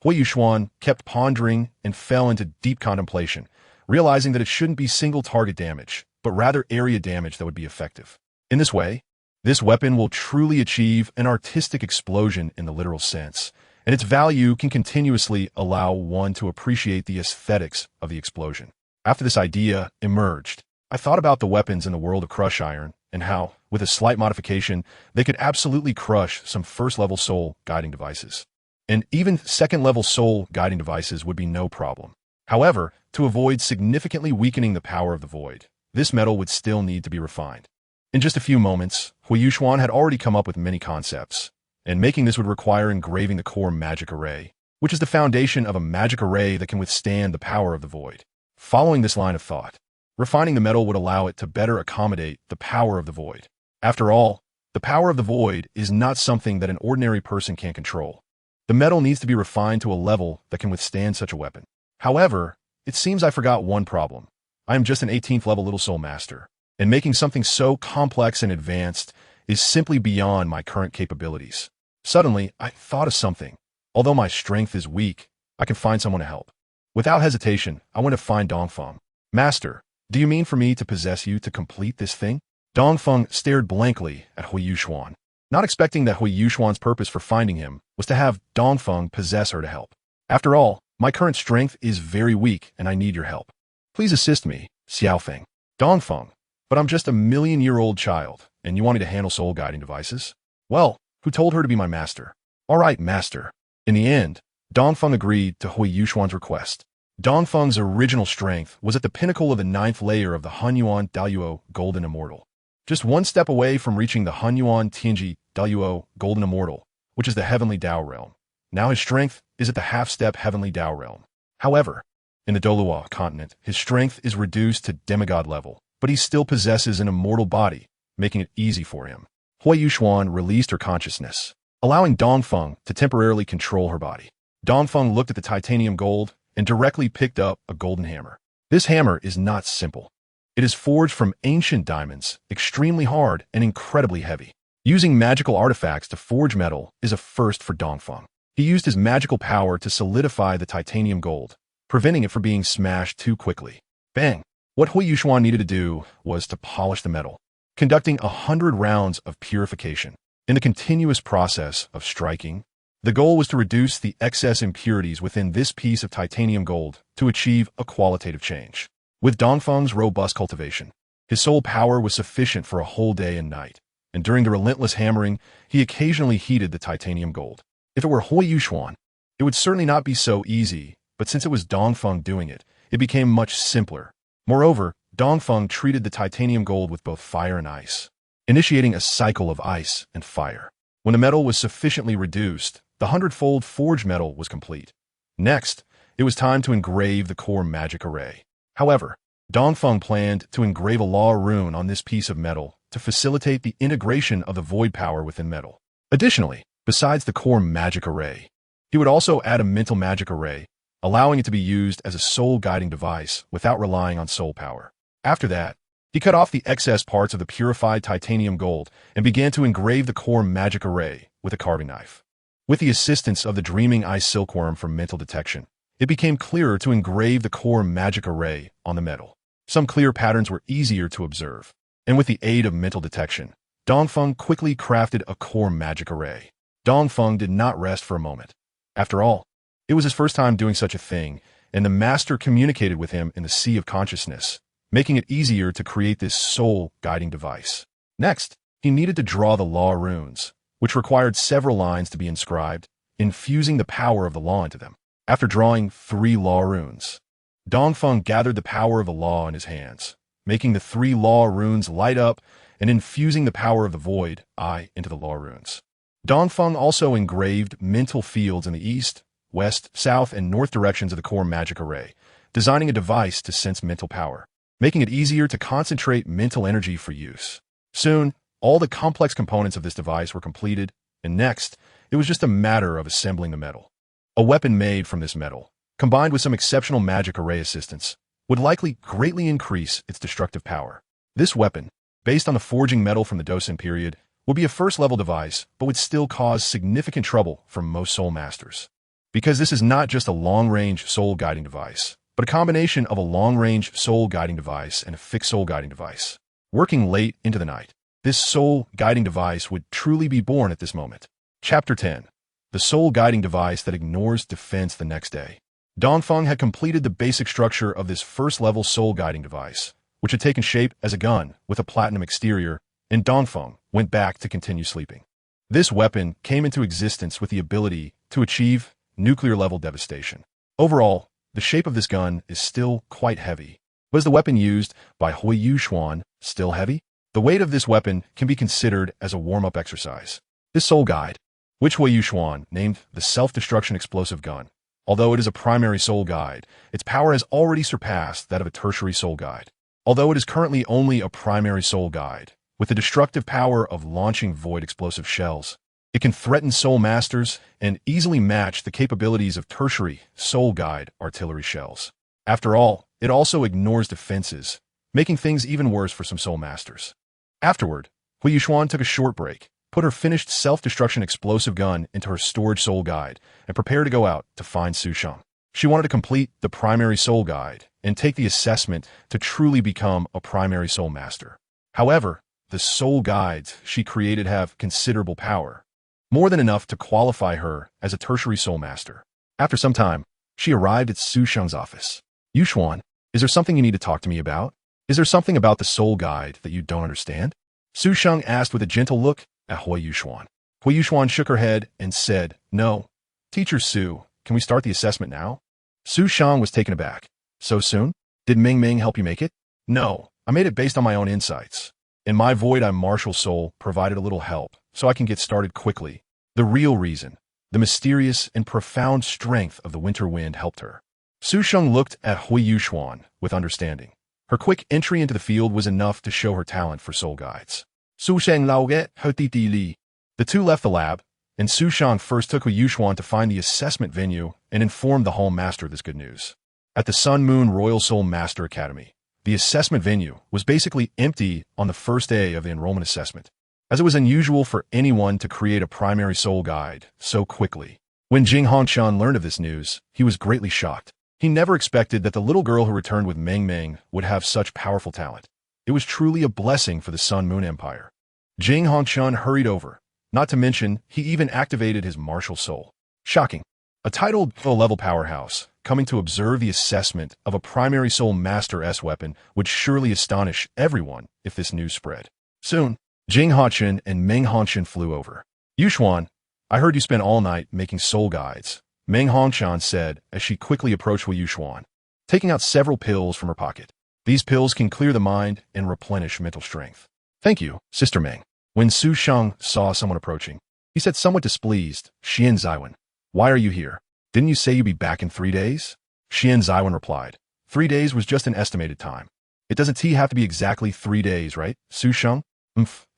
Huo Yuxuan kept pondering and fell into deep contemplation, realizing that it shouldn't be single target damage, but rather area damage that would be effective. In this way, this weapon will truly achieve an artistic explosion in the literal sense, and its value can continuously allow one to appreciate the aesthetics of the explosion. After this idea emerged, I thought about the weapons in the world of Crush Iron and how, with a slight modification, they could absolutely crush some first-level soul guiding devices. And even second-level soul guiding devices would be no problem. However, to avoid significantly weakening the power of the void, this metal would still need to be refined. In just a few moments, Huo Yuxuan had already come up with many concepts, and making this would require engraving the core magic array, which is the foundation of a magic array that can withstand the power of the void. Following this line of thought, refining the metal would allow it to better accommodate the power of the void. After all, the power of the void is not something that an ordinary person can control. The metal needs to be refined to a level that can withstand such a weapon. However, it seems I forgot one problem. I am just an 18th level little soul master, and making something so complex and advanced is simply beyond my current capabilities. Suddenly, I thought of something. Although my strength is weak, I can find someone to help. Without hesitation, I went to find Dongfeng. Master, do you mean for me to possess you to complete this thing? Dongfeng stared blankly at Huo Yuxuan, not expecting that Huo Yuxuan's purpose for finding him was to have Dongfeng possess her to help. After all, my current strength is very weak and I need your help. Please assist me, Xiaofeng. Dongfeng, but I'm just a million-year-old child, and you want me to handle soul-guiding devices? Well, who told her to be my master? All right, master. In the end, Dongfeng agreed to Huo Yuxuan's request. Dongfeng's original strength was at the pinnacle of the 9th layer of the Hunyuan Douluo Golden Immortal. Just one step away from reaching the Hunyuan Tianji Douluo Golden Immortal, which is the Heavenly Dao Realm. Now his strength is at the half-step Heavenly Dao Realm. However, in the Douluo continent, his strength is reduced to demigod level, but he still possesses an immortal body, making it easy for him. Huo Yuxuan released her consciousness, allowing Dongfeng to temporarily control her body. Dongfeng looked at the titanium gold and directly picked up a golden hammer. This hammer is not simple. It is forged from ancient diamonds, extremely hard and incredibly heavy. Using magical artifacts to forge metal is a first for Dongfeng. He used his magical power to solidify the titanium gold, preventing it from being smashed too quickly. Bang! What Huo Yuxuan needed to do was to polish the metal, conducting 100 rounds of purification. In the continuous process of striking, the goal was to reduce the excess impurities within this piece of titanium gold to achieve a qualitative change. With Dongfeng's robust cultivation, his soul power was sufficient for a whole day and night, and during the relentless hammering, he occasionally heated the titanium gold. If it were Huo Yuxuan, it would certainly not be so easy, but since it was Dongfeng doing it, it became much simpler. Moreover, Dongfeng treated the titanium gold with both fire and ice, initiating a cycle of ice and fire. When the metal was sufficiently reduced, the 100-fold forged metal was complete. Next, it was time to engrave the core magic array. However, Dongfeng planned to engrave a law rune on this piece of metal to facilitate the integration of the void power within metal. Additionally, besides the core magic array, he would also add a mental magic array, allowing it to be used as a soul-guiding device without relying on soul power. After that, he cut off the excess parts of the purified titanium gold and began to engrave the core magic array with a carving knife. With the assistance of the dreaming ice silkworm for mental detection, it became clearer to engrave the core magic array on the metal. Some clear patterns were easier to observe, and with the aid of mental detection, Dongfeng quickly crafted a core magic array. Dongfeng did not rest for a moment. After all, it was his first time doing such a thing, and the master communicated with him in the sea of consciousness, making it easier to create this soul-guiding device. Next, he needed to draw the law runes, which required several lines to be inscribed, infusing the power of the law into them. After drawing 3 law runes, Dongfeng gathered the power of the law in his hands, making the 3 law runes light up and infusing the power of the void, I, into the law runes. Dongfeng also engraved mental fields in the east, west, south, and north directions of the core magic array, designing a device to sense mental power, making it easier to concentrate mental energy for use. Soon, all the complex components of this device were completed, and next, it was just a matter of assembling the metal. A weapon made from this metal, combined with some exceptional magic array assistance, would likely greatly increase its destructive power. This weapon, based on the forging metal from the Dosin period, would be a first-level device, but would still cause significant trouble for most soul masters. Because this is not just a long-range soul-guiding device, but a combination of a long-range soul-guiding device and a fixed soul-guiding device. Working late into the night, this soul-guiding device would truly be born at this moment. Chapter 10. The soul-guiding device that ignores defense the next day. Dongfeng had completed the basic structure of this first-level soul-guiding device, which had taken shape as a gun with a platinum exterior, and Dongfeng went back to continue sleeping. This weapon came into existence with the ability to achieve nuclear-level devastation. Overall, the shape of this gun is still quite heavy. Was the weapon used by Huo Yuxuan still heavy? The weight of this weapon can be considered as a warm-up exercise. This soul guide, which Huo Yuxuan named the self-destruction explosive gun, although it is a primary soul guide, its power has already surpassed that of a tertiary soul guide. Although it is currently only a primary soul guide, with the destructive power of launching void explosive shells, it can threaten soul masters and easily match the capabilities of tertiary soul guide artillery shells. After all, it also ignores defenses, making things even worse for some soul masters. Afterward, Huo Yuxuan took a short break, put her finished self-destruction explosive gun into her storage soul guide, and prepared to go out to find Su Sheng. She wanted to complete the primary soul guide and take the assessment to truly become a primary soul master. However, the soul guides she created have considerable power, more than enough to qualify her as a tertiary soul master. After some time, she arrived at Su Sheng's office. Yuxuan, is there something you need to talk to me about? Is there something about the soul guide that you don't understand? Su Sheng asked with a gentle look at Huo Yuxuan. Huo Yuxuan shook her head and said, "No. Teacher Su, can we start the assessment now?" Su Sheng was taken aback. "So soon? Did Ming Ming help you make it?" "No, I made it based on my own insights. In my void, I martial soul provided a little help, so I can get started quickly. The real reason, the mysterious and profound strength of the winter wind helped her." Su Sheng looked at Huo Yuxuan with understanding. Her quick entry into the field was enough to show her talent for soul guides. Su Sheng lauge hotiti li. The two left the lab, and Su Sheng first took Huo Yuxuan to find the assessment venue and informed the hall master of this good news. At the Sun Moon Royal Soul Master Academy, the assessment venue was basically empty on the first day of the enrollment assessment, as it was unusual for anyone to create a primary soul guide so quickly. When Jing Hongchen learned of this news, he was greatly shocked. He never expected that the little girl who returned with Ming Ming would have such powerful talent. It was truly a blessing for the Sun Moon Empire. Jing Hongchen hurried over, not to mention he even activated his martial soul. Shocking. A titled full-level powerhouse coming to observe the assessment of a primary soul master's weapon would surely astonish everyone if this news spread. Soon, Jing Hongchen and Ming Hongchen flew over. "Yuxuan, I heard you spent all night making soul guides," Ming Hongchen said as she quickly approached Huo Yuxuan, taking out several pills from her pocket. "These pills can clear the mind and replenish mental strength." "Thank you, Sister Ming." When Su Sheng saw someone approaching, he said somewhat displeased, "Xian Zaiwen, why are you here? Didn't you say you'd be back in 3 days?" Xian Zaiwen replied, 3 days was just an estimated time. It doesn't have to be exactly 3 days, right, Su Sheng?"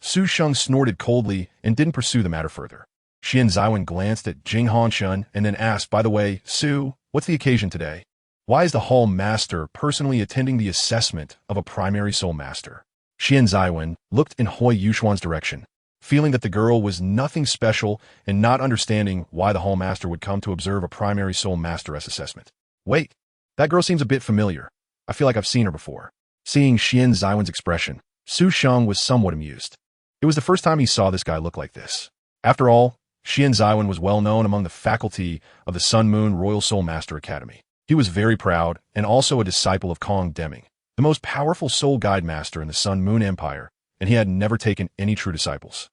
Su Sheng snorted coldly and didn't pursue the matter further. Xian Zaiwen glanced at Jing Hongchen and then asked, "By the way, Su, what's the occasion today? Why is the hall master personally attending the assessment of a primary soul master?" Xian Zaiwen looked in Huo Yuxuan's direction, feeling that the girl was nothing special and not understanding why the hall master would come to observe a primary soul master's assessment. "Wait, that girl seems a bit familiar. I feel like I've seen her before." Seeing Xian Zaiwen's expression, Su Sheng was somewhat amused. It was the first time he saw this guy look like this. After all, Xian Zaiwen was well known among the faculty of the Sun Moon Royal Soul Master Academy. He was very proud and also a disciple of Kong Deming, the most powerful soul guide master in the Sun Moon Empire, and he had never taken any true disciples.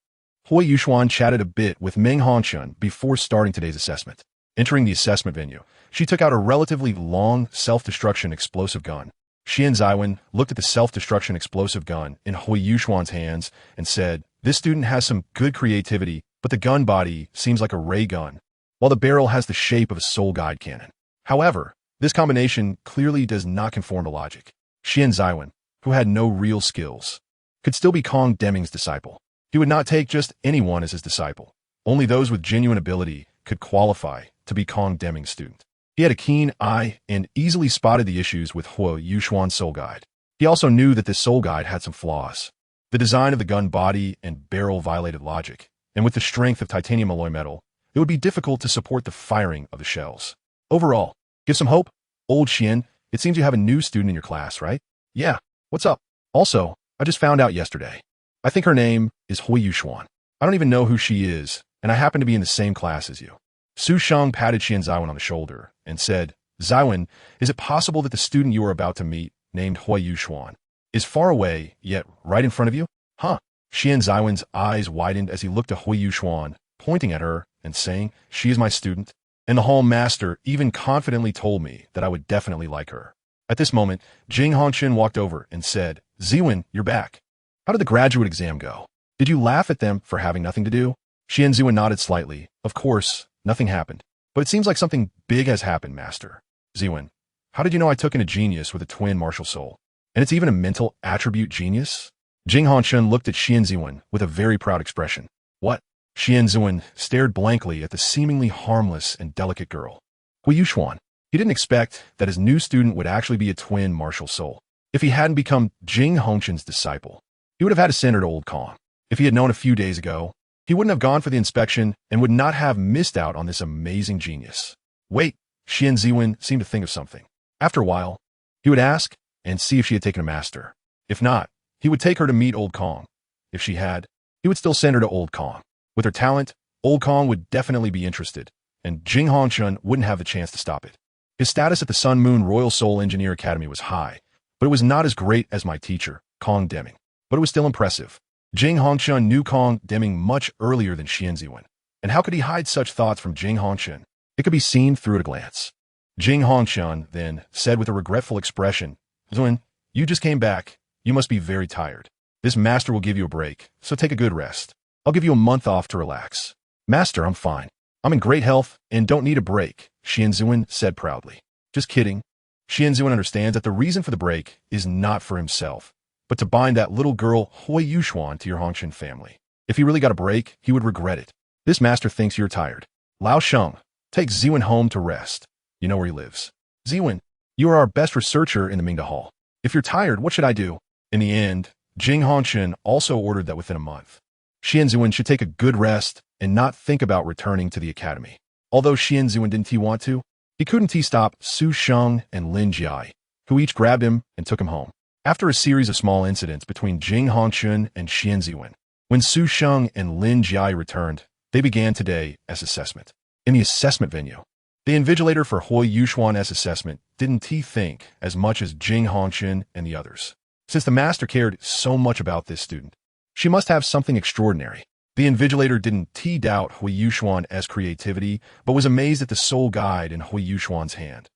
Huo Yuxuan chatted a bit with Ming Hongchen before starting today's assessment. Entering the assessment venue, she took out a relatively long self-destruction explosive gun. Xian Zaiwen looked at the self-destruction explosive gun in Huo Yuxuan's hands and said, "This student has some good creativity, but the gun body seems like a ray gun, while the barrel has the shape of a soul guide cannon. However, this combination clearly does not conform to logic." Xian Zaiwen, who had no real skills, could still be Kong Deming's disciple. He would not take just anyone as his disciple. Only those with genuine ability could qualify to be Kong Deming's student. He had a keen eye and easily spotted the issues with Huo Yuxuan's soul guide. He also knew that this soul guide had some flaws. The design of the gun body and barrel violated logic, and with the strength of titanium alloy metal, it would be difficult to support the firing of the shells. Overall, give some hope. "Old Xian, it seems you have a new student in your class, right?" "Yeah, what's up?" "Also, I just found out yesterday. I think her name is Huo Yuxuan. I don't even know who she is, and I happen to be in the same class as you." Su Sheng patted Xian Zaiwen on the shoulder and said, "Zaiwen, is it possible that the student you are about to meet, named Huo Yuxuan, is far away, yet right in front of you?" "Huh?" Xian Zaiwen's eyes widened as he looked at Huo Yuxuan, pointing at her and saying, "She is my student, and the hall master even confidently told me that I would definitely like her." At this moment, Jing Hongchen walked over and said, "Ziwen, you're back. How did the graduate exam go? Did you laugh at them for having nothing to do?" Xian Ziwen nodded slightly. "Of course, nothing happened. But it seems like something big has happened, Master." "Ziwen, how did you know I took in a genius with a twin martial soul? And it's even a mental attribute genius?" Jing Hongchen looked at Xian Ziwen with a very proud expression. "What?" Xian Ziwen stared blankly at the seemingly harmless and delicate girl. Huo Yuxuan. He didn't expect that his new student would actually be a twin martial soul. If he hadn't become Jing Hongchen's disciple, he would have had to send her to Old Kong. If he had known a few days ago, he wouldn't have gone for the inspection and would not have missed out on this amazing genius. Wait, Xian Ziwen seemed to think of something. After a while, he would ask and see if she had taken a master. If not, he would take her to meet Old Kong. If she had, he would still send her to Old Kong. With her talent, Old Kong would definitely be interested, and Jing Hongchen wouldn't have the chance to stop it. His status at the Sun Moon Royal Soul Engineer Academy was high, but it was not as great as my teacher, Kong Deming. But it was still impressive. Jing Hongchen knew Kong Deming much earlier than Xian Ziwen, and how could he hide such thoughts from Jing Hongchen? It could be seen through at a glance. Jing Hongchen then said with a regretful expression, Ziwen, you just came back. You must be very tired. This master will give you a break, so take a good rest. I'll give you a month off to relax. Master, I'm fine. I'm in great health and don't need a break, Xian Ziwen said proudly. Just kidding. Xian Ziwen understands that the reason for the break is not for himself, but to bind that little girl Huo Yuxuan to your Hongchen family. If he really got a break, he would regret it. This master thinks you're tired. Lao Sheng, take Ziwen home to rest. You know where he lives. Ziwen, you are our best researcher in the Mingda Hall. If you're tired, what should I do? In the end, Jing Hongchen also ordered that within a month, Xian Ziwen should take a good rest and not think about returning to the academy. Although Xian Ziwen didn't want to, he couldn't stop Su Sheng and Lin Jiai, who each grabbed him and took him home. After a series of small incidents between Jing Hongchen and Xian Ziwen, when Su Sheng and Lin Jiai returned, they began today as assessment. In the assessment venue, the invigilator for Huo Yuxuan's assessment didn't think as much as Jing Hongchen and the others. Since the master cared so much about this student, she must have something extraordinary. The invigilator didn't doubt Huo Yuxuan's creativity, but was amazed at the soul guide in Huo Yuxuan's hand.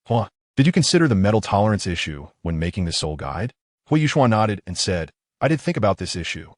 Huh? Did you consider the metal tolerance issue when making the soul guide? Huo Yuxuan nodded and said, I did think about this issue.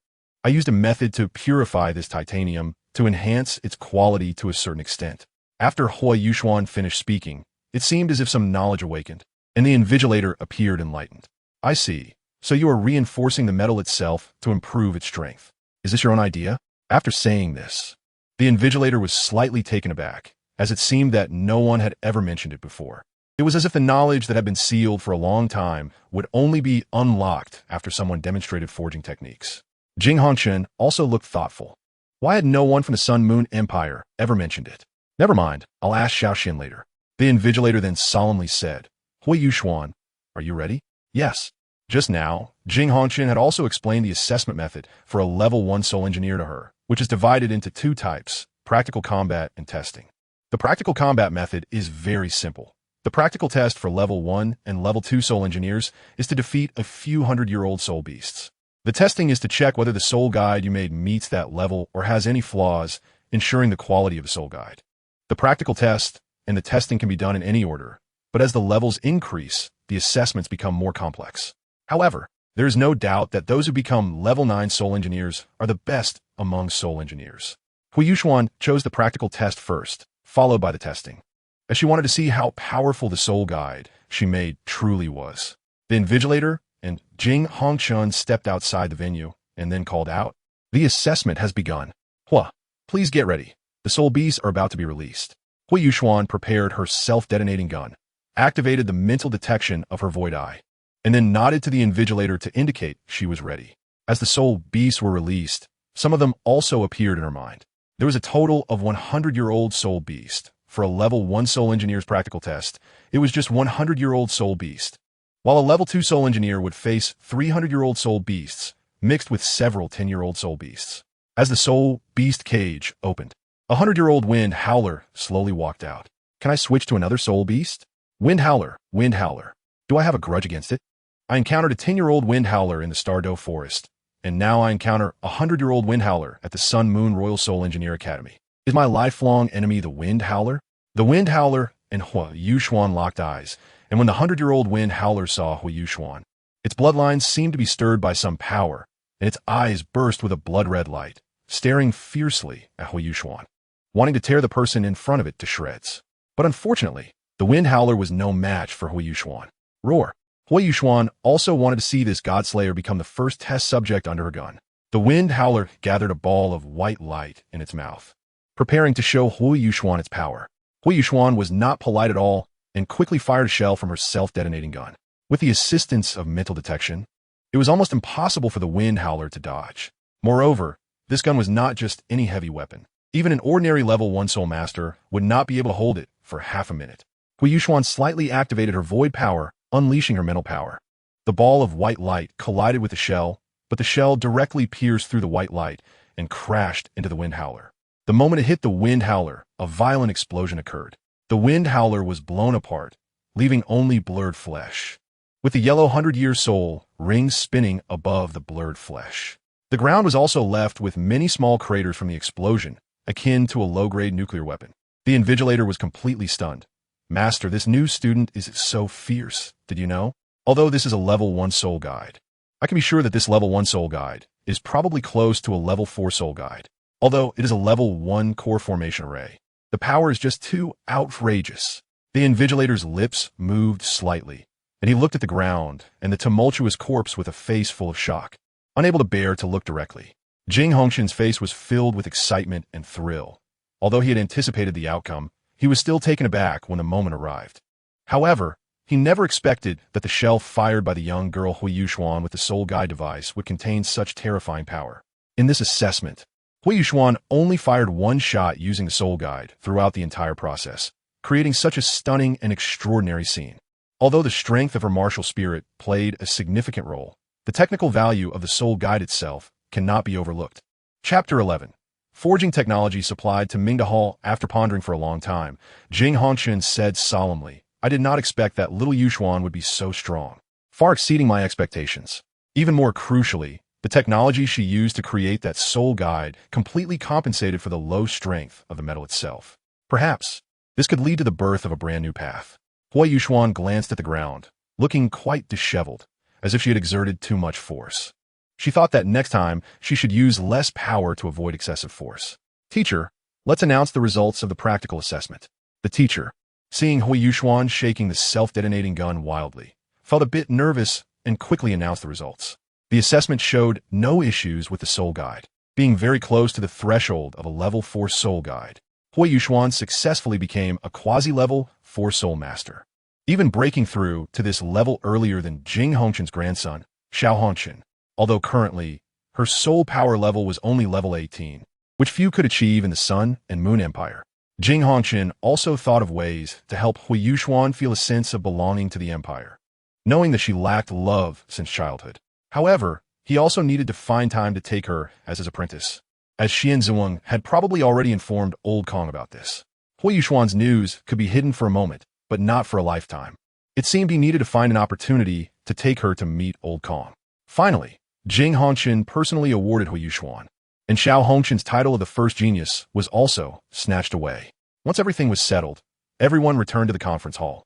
I used a method to purify this titanium to enhance its quality to a certain extent. After Huo Yuxuan finished speaking, it seemed as if some knowledge awakened, and the invigilator appeared enlightened. I see. So you are reinforcing the metal itself to improve its strength. Is this your own idea? After saying this, the invigilator was slightly taken aback, as it seemed that no one had ever mentioned it before. It was as if the knowledge that had been sealed for a long time would only be unlocked after someone demonstrated forging techniques. Jing Hongchen also looked thoughtful. Why had no one from the Sun Moon Empire ever mentioned it? Never mind, I'll ask Xiaoxian later. The invigilator then solemnly said, Huo Yuxuan, are you ready? Yes. Just now, Jing Hongchen had also explained the assessment method for a level 1 soul engineer to her, which is divided into 2 types, practical combat and testing. The practical combat method is very simple. The practical test for level 1 and level 2 soul engineers is to defeat a few hundred-year-old soul beasts. The testing is to check whether the soul guide you made meets that level or has any flaws, ensuring the quality of the soul guide. The practical test and the testing can be done in any order, but as the levels increase, the assessments become more complex. However, there is no doubt that those who become level 9 soul engineers are the best among soul engineers. Huo Yuxuan chose the practical test first, followed by the testing, as she wanted to see how powerful the soul guide she made truly was. The invigilator and Jing Hongchen stepped outside the venue and then called out, The assessment has begun. Hua, please get ready. The soul beasts are about to be released. Huo Yuxuan prepared her self-detonating gun, activated the mental detection of her void eye, and then nodded to the invigilator to indicate she was ready. As the soul beasts were released, some of them also appeared in her mind. There was a total of 100-year-old soul beast. For a level 1 soul engineer's practical test, it was just 100-year-old soul beast, while a level 2 soul engineer would face 300-year-old soul beasts mixed with several 10-year-old soul beasts. As the soul beast cage opened, a 100-year-old wind howler slowly walked out. Can I switch to another soul beast? Wind howler, wind howler. Do I have a grudge against it? I encountered a 10-year-old wind howler in the Stardo Forest, and now I encounter a 100-year-old wind howler at the Sun Moon Royal Soul Engineer Academy. Is my lifelong enemy the wind howler? The wind howler and Huo Yuxuan locked eyes, and when the 100-year-old wind howler saw Huo Yuxuan, its bloodlines seemed to be stirred by some power, and its eyes burst with a blood-red light, staring fiercely at Huo Yuxuan, wanting to tear the person in front of it to shreds. But unfortunately, the wind howler was no match for Huo Yuxuan. Roar! Huo Yuxuan also wanted to see this godslayer become the first test subject under her gun. The wind howler gathered a ball of white light in its mouth, preparing to show Huo Yuxuan its power. Huo Yuxuan was not polite at all and quickly fired a shell from her self-detonating gun. With the assistance of mental detection, it was almost impossible for the wind howler to dodge. Moreover, this gun was not just any heavy weapon. Even an ordinary level 1 Soul Master would not be able to hold it for half a minute. Huo Yuxuan slightly activated her void power, unleashing her mental power. The ball of white light collided with the shell, but the shell directly pierced through the white light and crashed into the wind howler. The moment it hit the wind howler, a violent explosion occurred. The wind howler was blown apart, leaving only blurred flesh, with the yellow 100-year soul rings spinning above the blurred flesh. The ground was also left with many small craters from the explosion, akin to a low-grade nuclear weapon. The Invigilator was completely stunned. Master, this new student is so fierce, did you know? Although this is a level 1 soul guide, I can be sure that this level 1 soul guide is probably close to a level 4 soul guide, although it is a level 1 core formation array. The power is just too outrageous. The Invigilator's lips moved slightly, and he looked at the ground and the tumultuous corpse with a face full of shock, unable to bear to look directly. Jing Hongchen's face was filled with excitement and thrill. Although he had anticipated the outcome, he was still taken aback when the moment arrived. However, he never expected that the shell fired by the young girl Huo Yuxuan with the soul guide device would contain such terrifying power. In this assessment, Huo Yuxuan only fired one shot using the soul guide throughout the entire process, creating such a stunning and extraordinary scene. Although the strength of her martial spirit played a significant role, the technical value of the soul guide itself cannot be overlooked. Chapter 11. Forging technology supplied to Mingda Hall. After pondering for a long time, Jing Hongchen said solemnly, I did not expect that little Yuxuan would be so strong, far exceeding my expectations. Even more crucially, the technology she used to create that soul guide completely compensated for the low strength of the metal itself. Perhaps, this could lead to the birth of a brand new path. Huo Yuxuan glanced at the ground, looking quite disheveled, as if she had exerted too much force. She thought that next time she should use less power to avoid excessive force. Teacher, let's announce the results of the practical assessment. The teacher, seeing Huo Yuxuan shaking the self-detonating gun wildly, felt a bit nervous and quickly announced the results. The assessment showed no issues with the soul guide, being very close to the threshold of a level 4 soul guide. Huo Yuxuan successfully became a quasi-level 4 soul master, even breaking through to this level earlier than Jing Hongchen's grandson, Xiao Hongchen, although currently, her soul power level was only level 18, which few could achieve in the Sun and Moon Empire. Jing Hongchen also thought of ways to help Huo Yuxuan feel a sense of belonging to the empire, knowing that she lacked love since childhood. However, he also needed to find time to take her as his apprentice, as Xian Zhuang had probably already informed Old Kong about this. Huo Yuxuan's news could be hidden for a moment, but not for a lifetime. It seemed he needed to find an opportunity to take her to meet Old Kong. Finally, Jing Hongchen personally awarded Huo Yuxuan, and Xiao Hongchen's title of the first genius was also snatched away. Once everything was settled, everyone returned to the conference hall.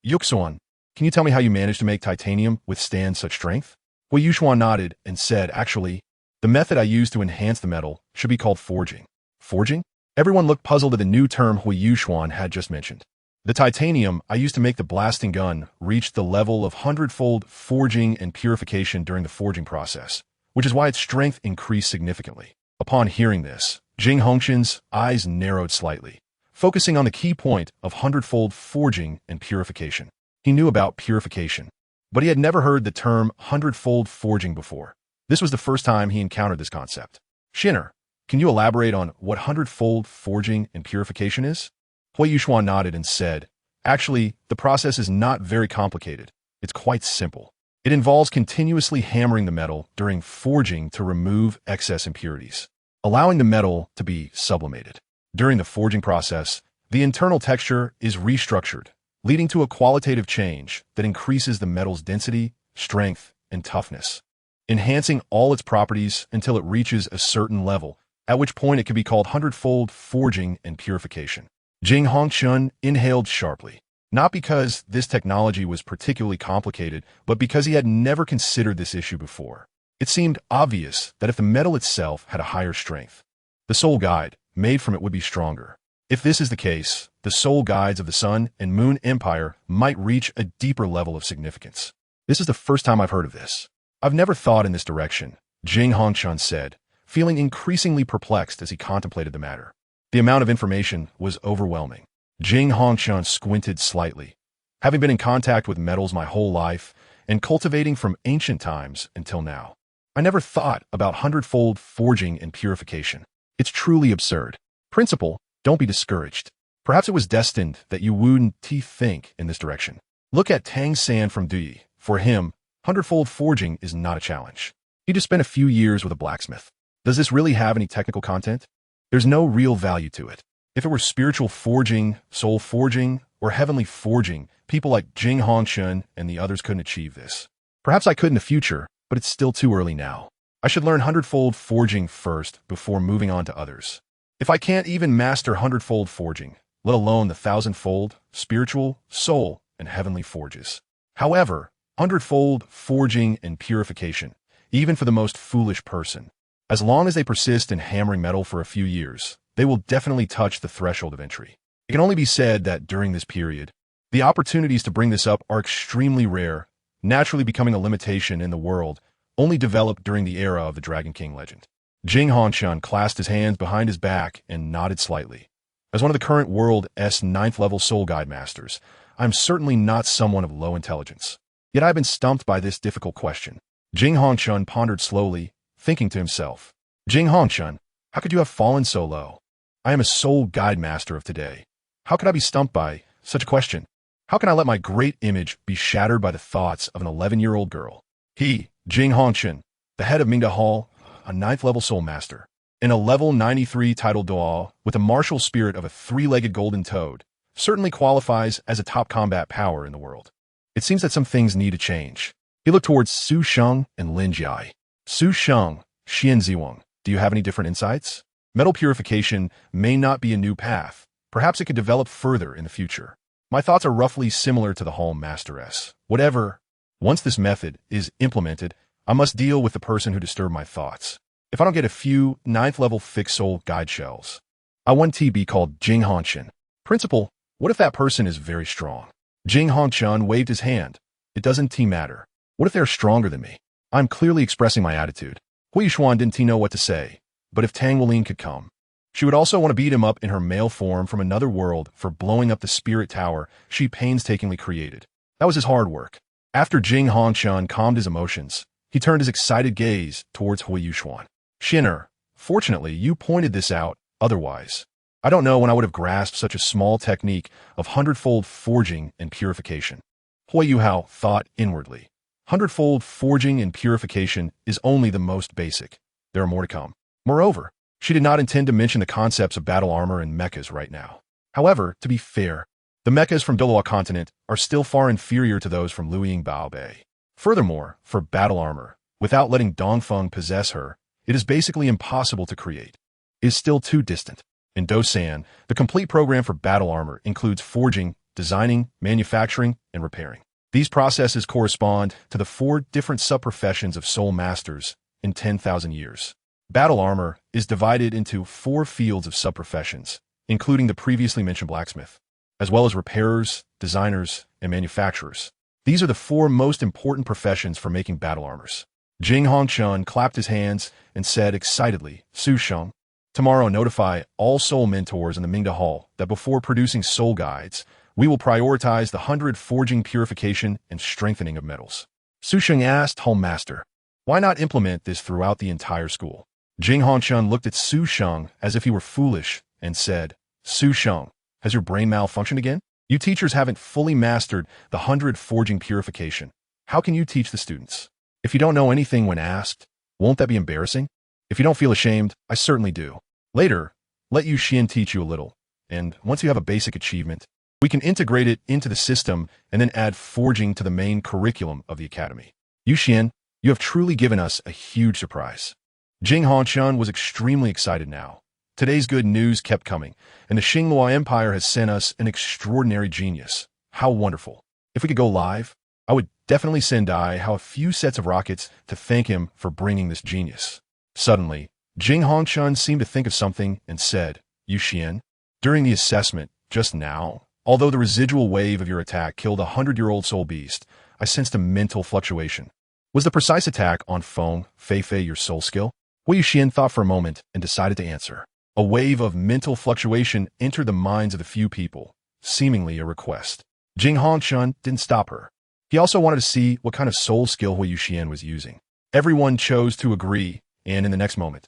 Yuxuan, can you tell me how you managed to make titanium withstand such strength? Huo Yuxuan nodded and said, actually, the method I used to enhance the metal should be called forging. Forging? Everyone looked puzzled at the new term Huo Yuxuan had just mentioned. The titanium I used to make the blasting gun reached the level of 100-fold forging and purification during the forging process, which is why its strength increased significantly. Upon hearing this, Jing Hongchen's eyes narrowed slightly, focusing on the key point of 100-fold forging and purification. He knew about purification, but he had never heard the term 100-fold forging before. This was the first time he encountered this concept. Shinner, can you elaborate on what 100-fold forging and purification is? Huo Yuxuan nodded and said, actually, the process is not very complicated. It's quite simple. It involves continuously hammering the metal during forging to remove excess impurities, allowing the metal to be sublimated. During the forging process, the internal texture is restructured, leading to a qualitative change that increases the metal's density, strength, and toughness, enhancing all its properties until it reaches a certain level, at which point it can be called 100-fold forging and purification. Jing Hongchen inhaled sharply, not because this technology was particularly complicated, but because he had never considered this issue before. It seemed obvious that if the metal itself had a higher strength, the soul guide made from it would be stronger. If this is the case, the soul guides of the Sun and Moon Empire might reach a deeper level of significance. This is the first time I've heard of this. I've never thought in this direction, Jing Hongchen said, feeling increasingly perplexed as he contemplated the matter. The amount of information was overwhelming. Jing Hongchen squinted slightly. Having been in contact with metals my whole life and cultivating from ancient times until now, I never thought about hundredfold forging and purification. It's truly absurd. Principal, don't be discouraged. Perhaps it was destined that you wouldn't think in this direction. Look at Tang San from Douluo. For him, hundredfold forging is not a challenge. He just spent a few years with a blacksmith. Does this really have any technical content? There's no real value to it. If it were spiritual forging, soul forging, or heavenly forging, people like Jing Hongchen and the others couldn't achieve this. Perhaps I could in the future, but it's still too early now. I should learn hundredfold forging first before moving on to others. If I can't even master hundredfold forging, let alone the thousandfold, spiritual, soul, and heavenly forges. However, hundredfold forging and purification, even for the most foolish person, as long as they persist in hammering metal for a few years, they will definitely touch the threshold of entry. It can only be said that during this period, the opportunities to bring this up are extremely rare, naturally becoming a limitation in the world, only developed during the era of the Dragon King legend. Jing Hongchen clasped his hands behind his back and nodded slightly. As one of the current world's 9th level soul guide masters, I'm certainly not someone of low intelligence. Yet I've been stumped by this difficult question. Jing Hongchen pondered slowly, thinking to himself, Jing Hongchen, how could you have fallen so low? I am a soul guide master of today. How could I be stumped by such a question? How can I let my great image be shattered by the thoughts of an 11-year-old girl? He, Jing Hongchen, the head of Mingda Hall, a 9th level soul master, in a level 93 title Douluo with the martial spirit of a 3-legged golden toad, certainly qualifies as a top combat power in the world. It seems that some things need to change. He looked towards Su Sheng and Lin Jiai. Su Sheng, Xian Ziwang, do you have any different insights? Metal purification may not be a new path. Perhaps it could develop further in the future. My thoughts are roughly similar to the Hall Masteress. Whatever. Once this method is implemented, I must deal with the person who disturbed my thoughts. If I don't get a few 9th level fixed soul guide shells, I want to be called Jing Hongchen. Principal, what if that person is very strong? Jing Hongchen waved his hand. It doesn't matter. What if they're stronger than me? I'm clearly expressing my attitude. Huo Yuxuan didn't know what to say, but if Tang Weilin could come, she would also want to beat him up in her male form from another world for blowing up the spirit tower she painstakingly created. That was his hard work. After Jing Hongchen calmed his emotions, he turned his excited gaze towards Huo Yuxuan. Shinner, fortunately, you pointed this out. Otherwise, I don't know when I would have grasped such a small technique of hundredfold forging and purification. Huo Yuhao thought inwardly. Hundredfold forging and purification is only the most basic. There are more to come. Moreover, she did not intend to mention the concepts of battle armor and mechas right now. However, to be fair, the mechas from Douluo continent are still far inferior to those from Luoying Bao Bay. Furthermore, for battle armor, without letting Dongfeng possess her, it is basically impossible to create. It is still too distant. In Dosan, the complete program for battle armor includes forging, designing, manufacturing, and repairing. These processes correspond to the 4 different sub-professions of soul masters in 10,000 years. Battle armor is divided into 4 fields of sub-professions, including the previously mentioned blacksmith, as well as repairers, designers, and manufacturers. These are the 4 most important professions for making battle armors. Jing Hongchen clapped his hands and said excitedly, Su Sheng, tomorrow notify all soul mentors in the Mingda Hall that before producing soul guides, we will prioritize the 100 forging purification and strengthening of metals. Su Sheng asked Hall Master, why not implement this throughout the entire school? Jing Hongchen looked at Su Sheng as if he were foolish and said, Su Sheng, has your brain malfunctioned again? You teachers haven't fully mastered the 100 forging purification. How can you teach the students? If you don't know anything when asked, won't that be embarrassing? If you don't feel ashamed, I certainly do. Later, let Yu Xian teach you a little, and once you have a basic achievement, we can integrate it into the system and then add forging to the main curriculum of the academy. Yu Xian, you have truly given us a huge surprise. Jing Hongchen was extremely excited now. Today's good news kept coming, and the Xinghua Empire has sent us an extraordinary genius. How wonderful. If we could go live, I would definitely send Dai Hao a few sets of rockets to thank him for bringing this genius. Suddenly, Jing Hongchen seemed to think of something and said, Yu Xian, during the assessment, just now, although the residual wave of your attack killed a 100-year-old soul beast, I sensed a mental fluctuation. Was the precise attack on Feng Feifei your soul skill? Huo Yuxuan thought for a moment and decided to answer. A wave of mental fluctuation entered the minds of the few people, seemingly a request. Jing Hongchen didn't stop her. He also wanted to see what kind of soul skill Huo Yuxuan was using. Everyone chose to agree, and in the next moment,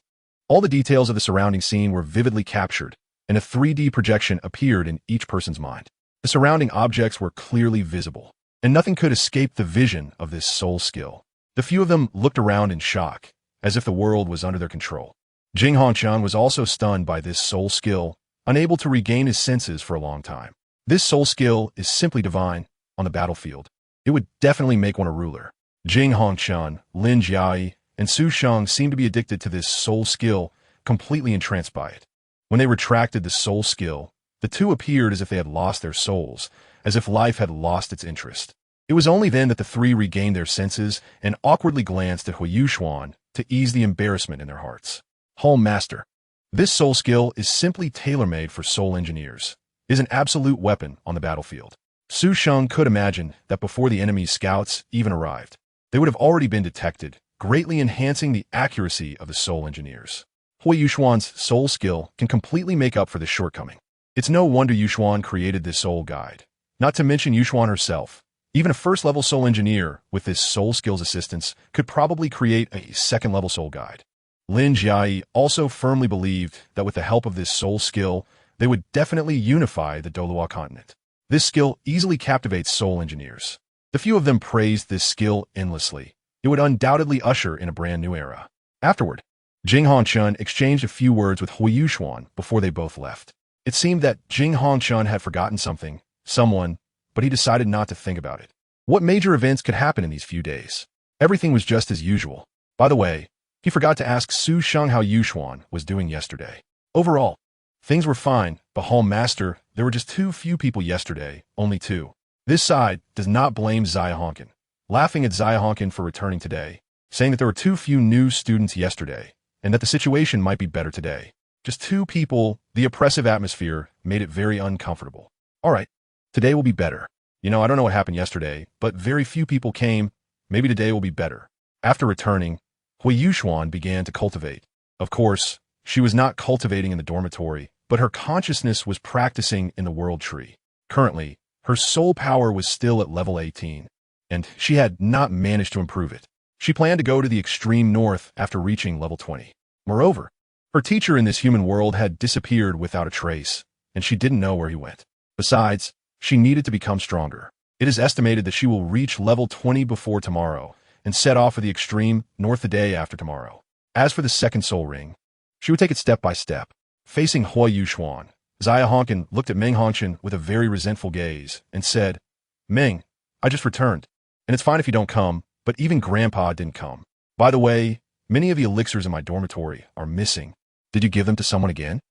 all the details of the surrounding scene were vividly captured, and a 3D projection appeared in each person's mind. The surrounding objects were clearly visible, and nothing could escape the vision of this soul skill. The few of them looked around in shock, as if the world was under their control. Jing Hongchen was also stunned by this soul skill, unable to regain his senses for a long time. This soul skill is simply divine on the battlefield. It would definitely make one a ruler. Jing Hongchen, Lin Jiai, and Su Sheng seemed to be addicted to this soul skill, completely entranced by it. When they retracted the soul skill, the two appeared as if they had lost their souls, as if life had lost its interest. It was only then that the three regained their senses and awkwardly glanced at Huo Yuxuan to ease the embarrassment in their hearts. Home Master. This soul skill is simply tailor-made for soul engineers. It is an absolute weapon on the battlefield. Su Sheng could imagine that before the enemy's scouts even arrived, they would have already been detected, greatly enhancing the accuracy of the soul engineers. Huo Yuxuan's soul skill can completely make up for this shortcoming. It's no wonder Yuxuan created this soul guide. Not to mention Yuxuan herself. Even a first-level soul engineer with this soul skills assistance could probably create a second-level soul guide. Lin Jiai also firmly believed that with the help of this soul skill, they would definitely unify the Douluo continent. This skill easily captivates soul engineers. The few of them praised this skill endlessly. It would undoubtedly usher in a brand new era. Afterward, Jing Hongchen exchanged a few words with Huo Yuxuan before they both left. It seemed that Jing Hongchen had forgotten something, someone, but he decided not to think about it. What major events could happen in these few days? Everything was just as usual. By the way, he forgot to ask Su Sheng how Yuxuan was doing yesterday. Overall, things were fine, but Home Master, there were just too few people yesterday, only 2. This side does not blame Dai Huabin, laughing at Dai Huabin for returning today, saying that there were too few new students yesterday, and that the situation might be better today. Just 2 people, the oppressive atmosphere made it very uncomfortable. All right, today will be better. I don't know what happened yesterday, but very few people came. Maybe today will be better. After returning, Huo Yuxuan began to cultivate. Of course, she was not cultivating in the dormitory, but her consciousness was practicing in the world tree. Currently, her soul power was still at level 18, and she had not managed to improve it. She planned to go to the extreme north after reaching level 20. Moreover, her teacher in this human world had disappeared without a trace, and she didn't know where he went. Besides, she needed to become stronger. It is estimated that she will reach level 20 before tomorrow, and set off for the extreme north the day after tomorrow. As for the second soul ring, she would take it step by step. Facing Huo Yuxuan, Dai Huabin looked at Meng Hongchen with a very resentful gaze and said, "Meng, I just returned, and it's fine if you don't come, but even Grandpa didn't come. By the way, many of the elixirs in my dormitory are missing. Did you give them to someone again?"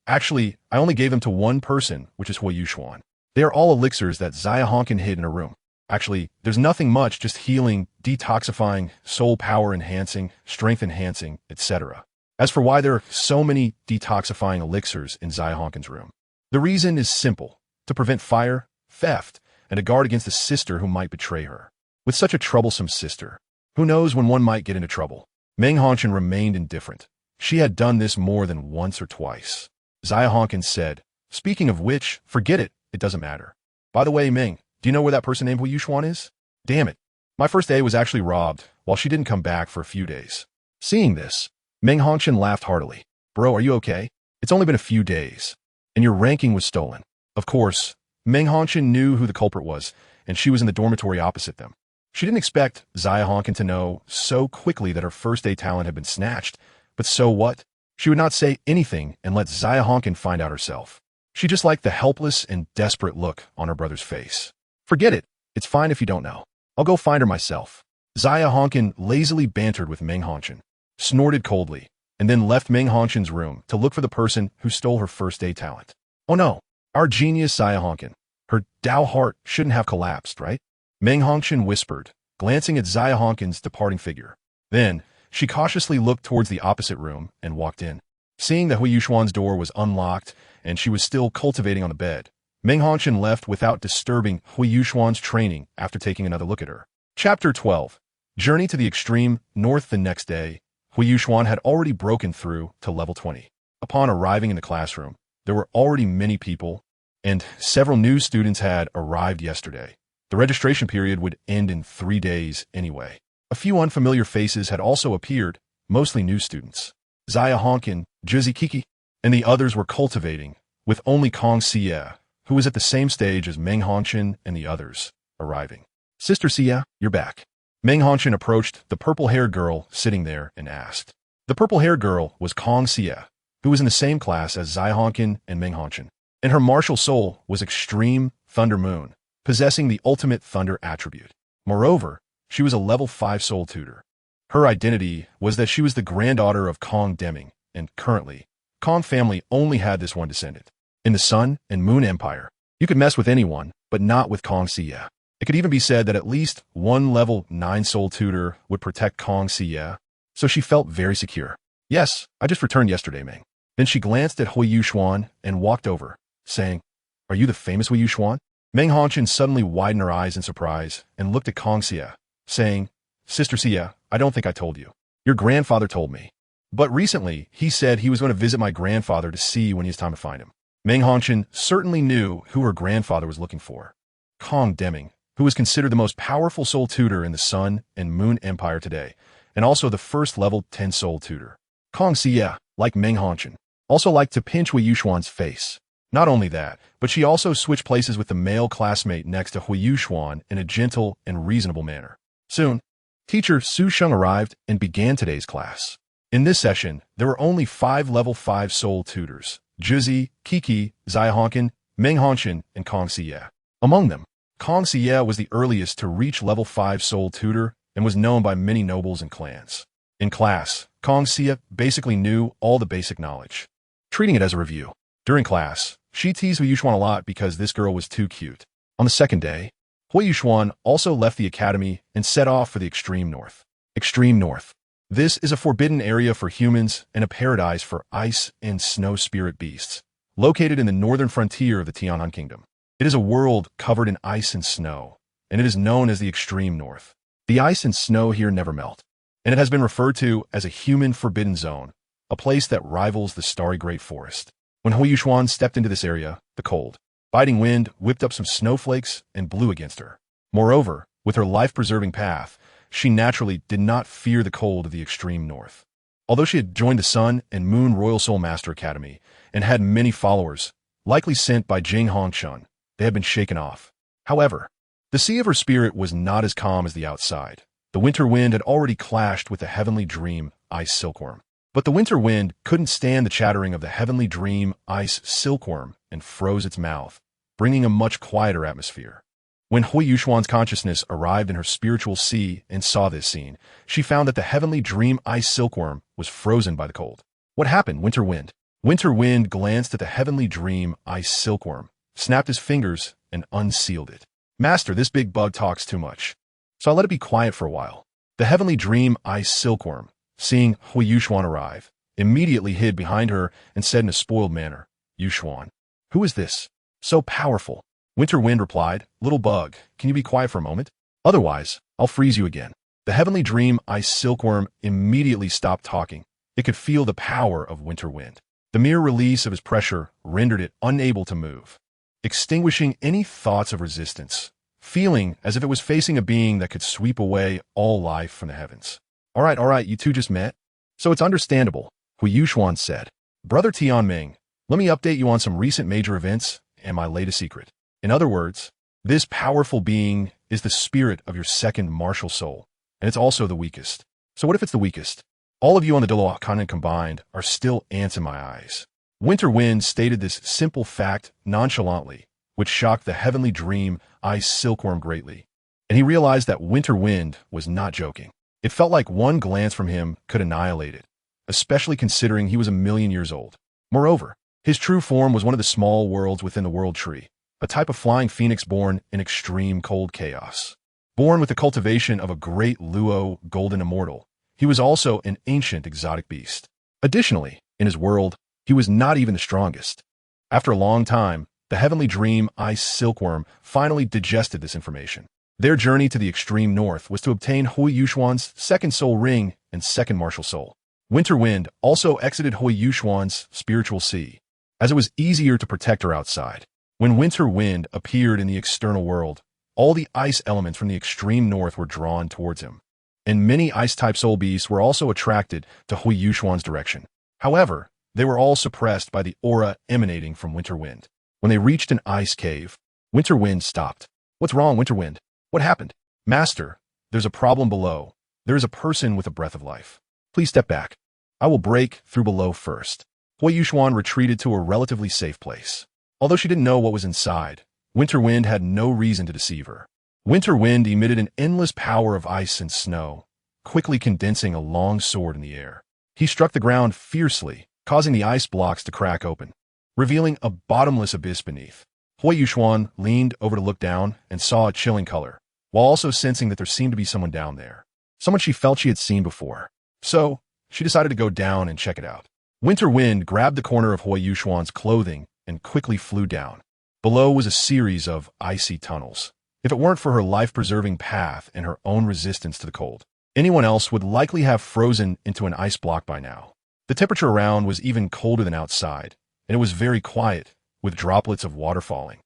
Actually, I only gave them to one person, which is Huo Yuxuan. They are all elixirs that Dai Huabin hid in a room. Actually, there's nothing much, just healing, detoxifying, soul power enhancing, strength enhancing, etc. As for why there are so many detoxifying elixirs in Dai Huabin's room, the reason is simple: to prevent fire, theft, and to guard against a sister who might betray her. With such a troublesome sister, who knows when one might get into trouble? Meng Hongchen remained indifferent. She had done this more than once or twice. Dai Huabin said, "Speaking of which, forget it, it doesn't matter. By the way, Meng, do you know where that person named Huo Yuxuan is? Damn it. My first day was actually robbed, while she didn't come back for a few days." Seeing this, Meng Hongchen laughed heartily. "Bro, are you okay? It's only been a few days, and your ranking was stolen." Of course, Meng Hongchen knew who the culprit was, and she was in the dormitory opposite them. She didn't expect Dai Huabin to know so quickly that her first day talent had been snatched, but so what? She would not say anything and let Dai Huabin find out herself. She just liked the helpless and desperate look on her brother's face. "Forget it. It's fine if you don't know. I'll go find her myself." Dai Huabin lazily bantered with Meng Hongchen, snorted coldly, and then left Meng Hongchen's room to look for the person who stole her first day talent. Oh no, our genius Dai Huabin. Her Dao heart shouldn't have collapsed, right? Meng Hongchen whispered, glancing at Dai Huabin's departing figure. Then, she cautiously looked towards the opposite room and walked in. Seeing that Huo Yuxuan's door was unlocked and she was still cultivating on the bed, Meng Hongchen left without disturbing Huo Yuxuan's training after taking another look at her. Chapter 12. Journey to the extreme north. The next day, Huo Yuxuan had already broken through to level 20. Upon arriving in the classroom, there were already many people, and several new students had arrived yesterday. The registration period would end in 3 days anyway. A few unfamiliar faces had also appeared, mostly new students. Jing Hongchen, Zhi Kiki, and the others were cultivating, with only Kong Xie, who was at the same stage as Meng Hongchen and the others, arriving. Sister Xie, you're back. Meng Hongchen approached the purple-haired girl sitting there and asked. The purple-haired girl was Kong Xie, who was in the same class as Jing Hongchen and Meng Hongchen, and her martial soul was extreme Thunder Moon, possessing the ultimate thunder attribute. Moreover, she was a level 5 soul tutor. Her identity was that she was the granddaughter of Kong Deming, and currently, Kong family only had this one descendant. In the Sun and Moon Empire, you could mess with anyone, but not with Kong Xie. It could even be said that at least one level 9 soul tutor would protect Kong Xie, so she felt very secure. Yes, I just returned yesterday, Meng. Then she glanced at Huo Yuxuan and walked over, saying, Are you the famous Huo Yuxuan? Meng Hongchen suddenly widened her eyes in surprise and looked at Kong Xie, saying, Sister Xie, I don't think I told you. Your grandfather told me. But recently, he said he was going to visit my grandfather to see when he has time to find him. Meng Hongchen certainly knew who her grandfather was looking for. Kong Deming, who was considered the most powerful soul tutor in the Sun and Moon Empire today, and also the first level 10 soul tutor. Kong Xie, like Meng Hongchen, also liked to pinch Huo Yuxuan's face. Not only that, but she also switched places with the male classmate next to Huo Yuxuan in a gentle and reasonable manner. Soon, teacher Su Sheng arrived and began today's class. In this session, there were only 5 level 5 soul tutors, Zhi, Kiki, Jing Hongchen, Meng Hongchen, and Kong Xie. Among them, Kong Xie was the earliest to reach level 5 soul tutor and was known by many nobles and clans. In class, Kong Xie basically knew all the basic knowledge. Treating it as a review. During class, she teased Huo Yuxuan a lot because this girl was too cute. On the second day, Huo Yuxuan also left the academy and set off for the extreme north. Extreme north. This is a forbidden area for humans and a paradise for ice and snow spirit beasts, located in the northern frontier of the Tianhan Kingdom. It is a world covered in ice and snow, and it is known as the extreme north. The ice and snow here never melt, and it has been referred to as a human forbidden zone, a place that rivals the starry great forest. When Huo Yuxuan stepped into this area, the cold, biting wind whipped up some snowflakes and blew against her. Moreover, with her life-preserving path, she naturally did not fear the cold of the extreme north. Although she had joined the Sun and Moon Royal Soul Master Academy and had many followers, likely sent by Jing Hongchen, they had been shaken off. However, the sea of her spirit was not as calm as the outside. The winter wind had already clashed with the heavenly dream, ice silkworm. But the winter wind couldn't stand the chattering of the heavenly dream, ice silkworm, and froze its mouth, bringing a much quieter atmosphere. When Huo Yuxuan's consciousness arrived in her spiritual sea and saw this scene, she found that the heavenly dream ice silkworm was frozen by the cold. What happened, Winter Wind? Winter Wind glanced at the heavenly dream ice silkworm, snapped his fingers, and unsealed it. Master, this big bug talks too much, so I let it be quiet for a while. The heavenly dream ice silkworm, seeing Huo Yuxuan arrive, immediately hid behind her and said in a spoiled manner, Yuxuan, who is this? So powerful. Winter Wind replied, Little bug, can you be quiet for a moment? Otherwise, I'll freeze you again. The heavenly dream ice silkworm immediately stopped talking. It could feel the power of Winter Wind. The mere release of his pressure rendered it unable to move, extinguishing any thoughts of resistance, feeling as if it was facing a being that could sweep away all life from the heavens. All right, you two just met? So it's understandable, Huo Yuxuan said. Brother Tianming, let me update you on some recent major events and my latest secret. In other words, this powerful being is the spirit of your second martial soul, and it's also the weakest. So what if it's the weakest? All of you on the Douluo continent combined are still ants in my eyes. Winter Wind stated this simple fact nonchalantly, which shocked the heavenly dream ice silkworm greatly, and he realized that Winter Wind was not joking. It felt like one glance from him could annihilate it, especially considering he was 1,000,000 years old. Moreover, his true form was one of the small worlds within the world tree, a type of flying phoenix born in extreme cold chaos. Born with the cultivation of a great Luo golden immortal, he was also an ancient exotic beast. Additionally, in his world, he was not even the strongest. After a long time, the heavenly dream ice silkworm finally digested this information. Their journey to the extreme north was to obtain Huo Yuxuan's second soul ring and second martial soul. Winter Wind also exited Huo Yuxuan's spiritual sea, as it was easier to protect her outside. When Winter Wind appeared in the external world, all the ice elements from the extreme north were drawn towards him. and many ice-type soul beasts were also attracted to Huo Yuxuan's direction. However, they were all suppressed by the aura emanating from Winterwind. When they reached an ice cave, Winterwind stopped. "What's wrong, Winterwind? What happened?" "Master, there's a problem below. There is a person with a breath of life. Please step back. I will break through below first." Huo Yuxuan retreated to a relatively safe place. Although she didn't know what was inside, Winterwind had no reason to deceive her. Winterwind emitted an endless power of ice and snow, quickly condensing a long sword in the air. He struck the ground fiercely, causing the ice blocks to crack open, revealing a bottomless abyss beneath. Huo Yuxuan leaned over to look down and saw a chilling color, while also sensing that there seemed to be someone down there. Someone she felt she had seen before. So, she decided to go down and check it out. Winterwind grabbed the corner of Huo Yuxuan's clothing and quickly flew down. Below was a series of icy tunnels. If it weren't for her life-preserving path and her own resistance to the cold, anyone else would likely have frozen into an ice block by now. The temperature around was even colder than outside, and it was very quiet, with droplets of water falling.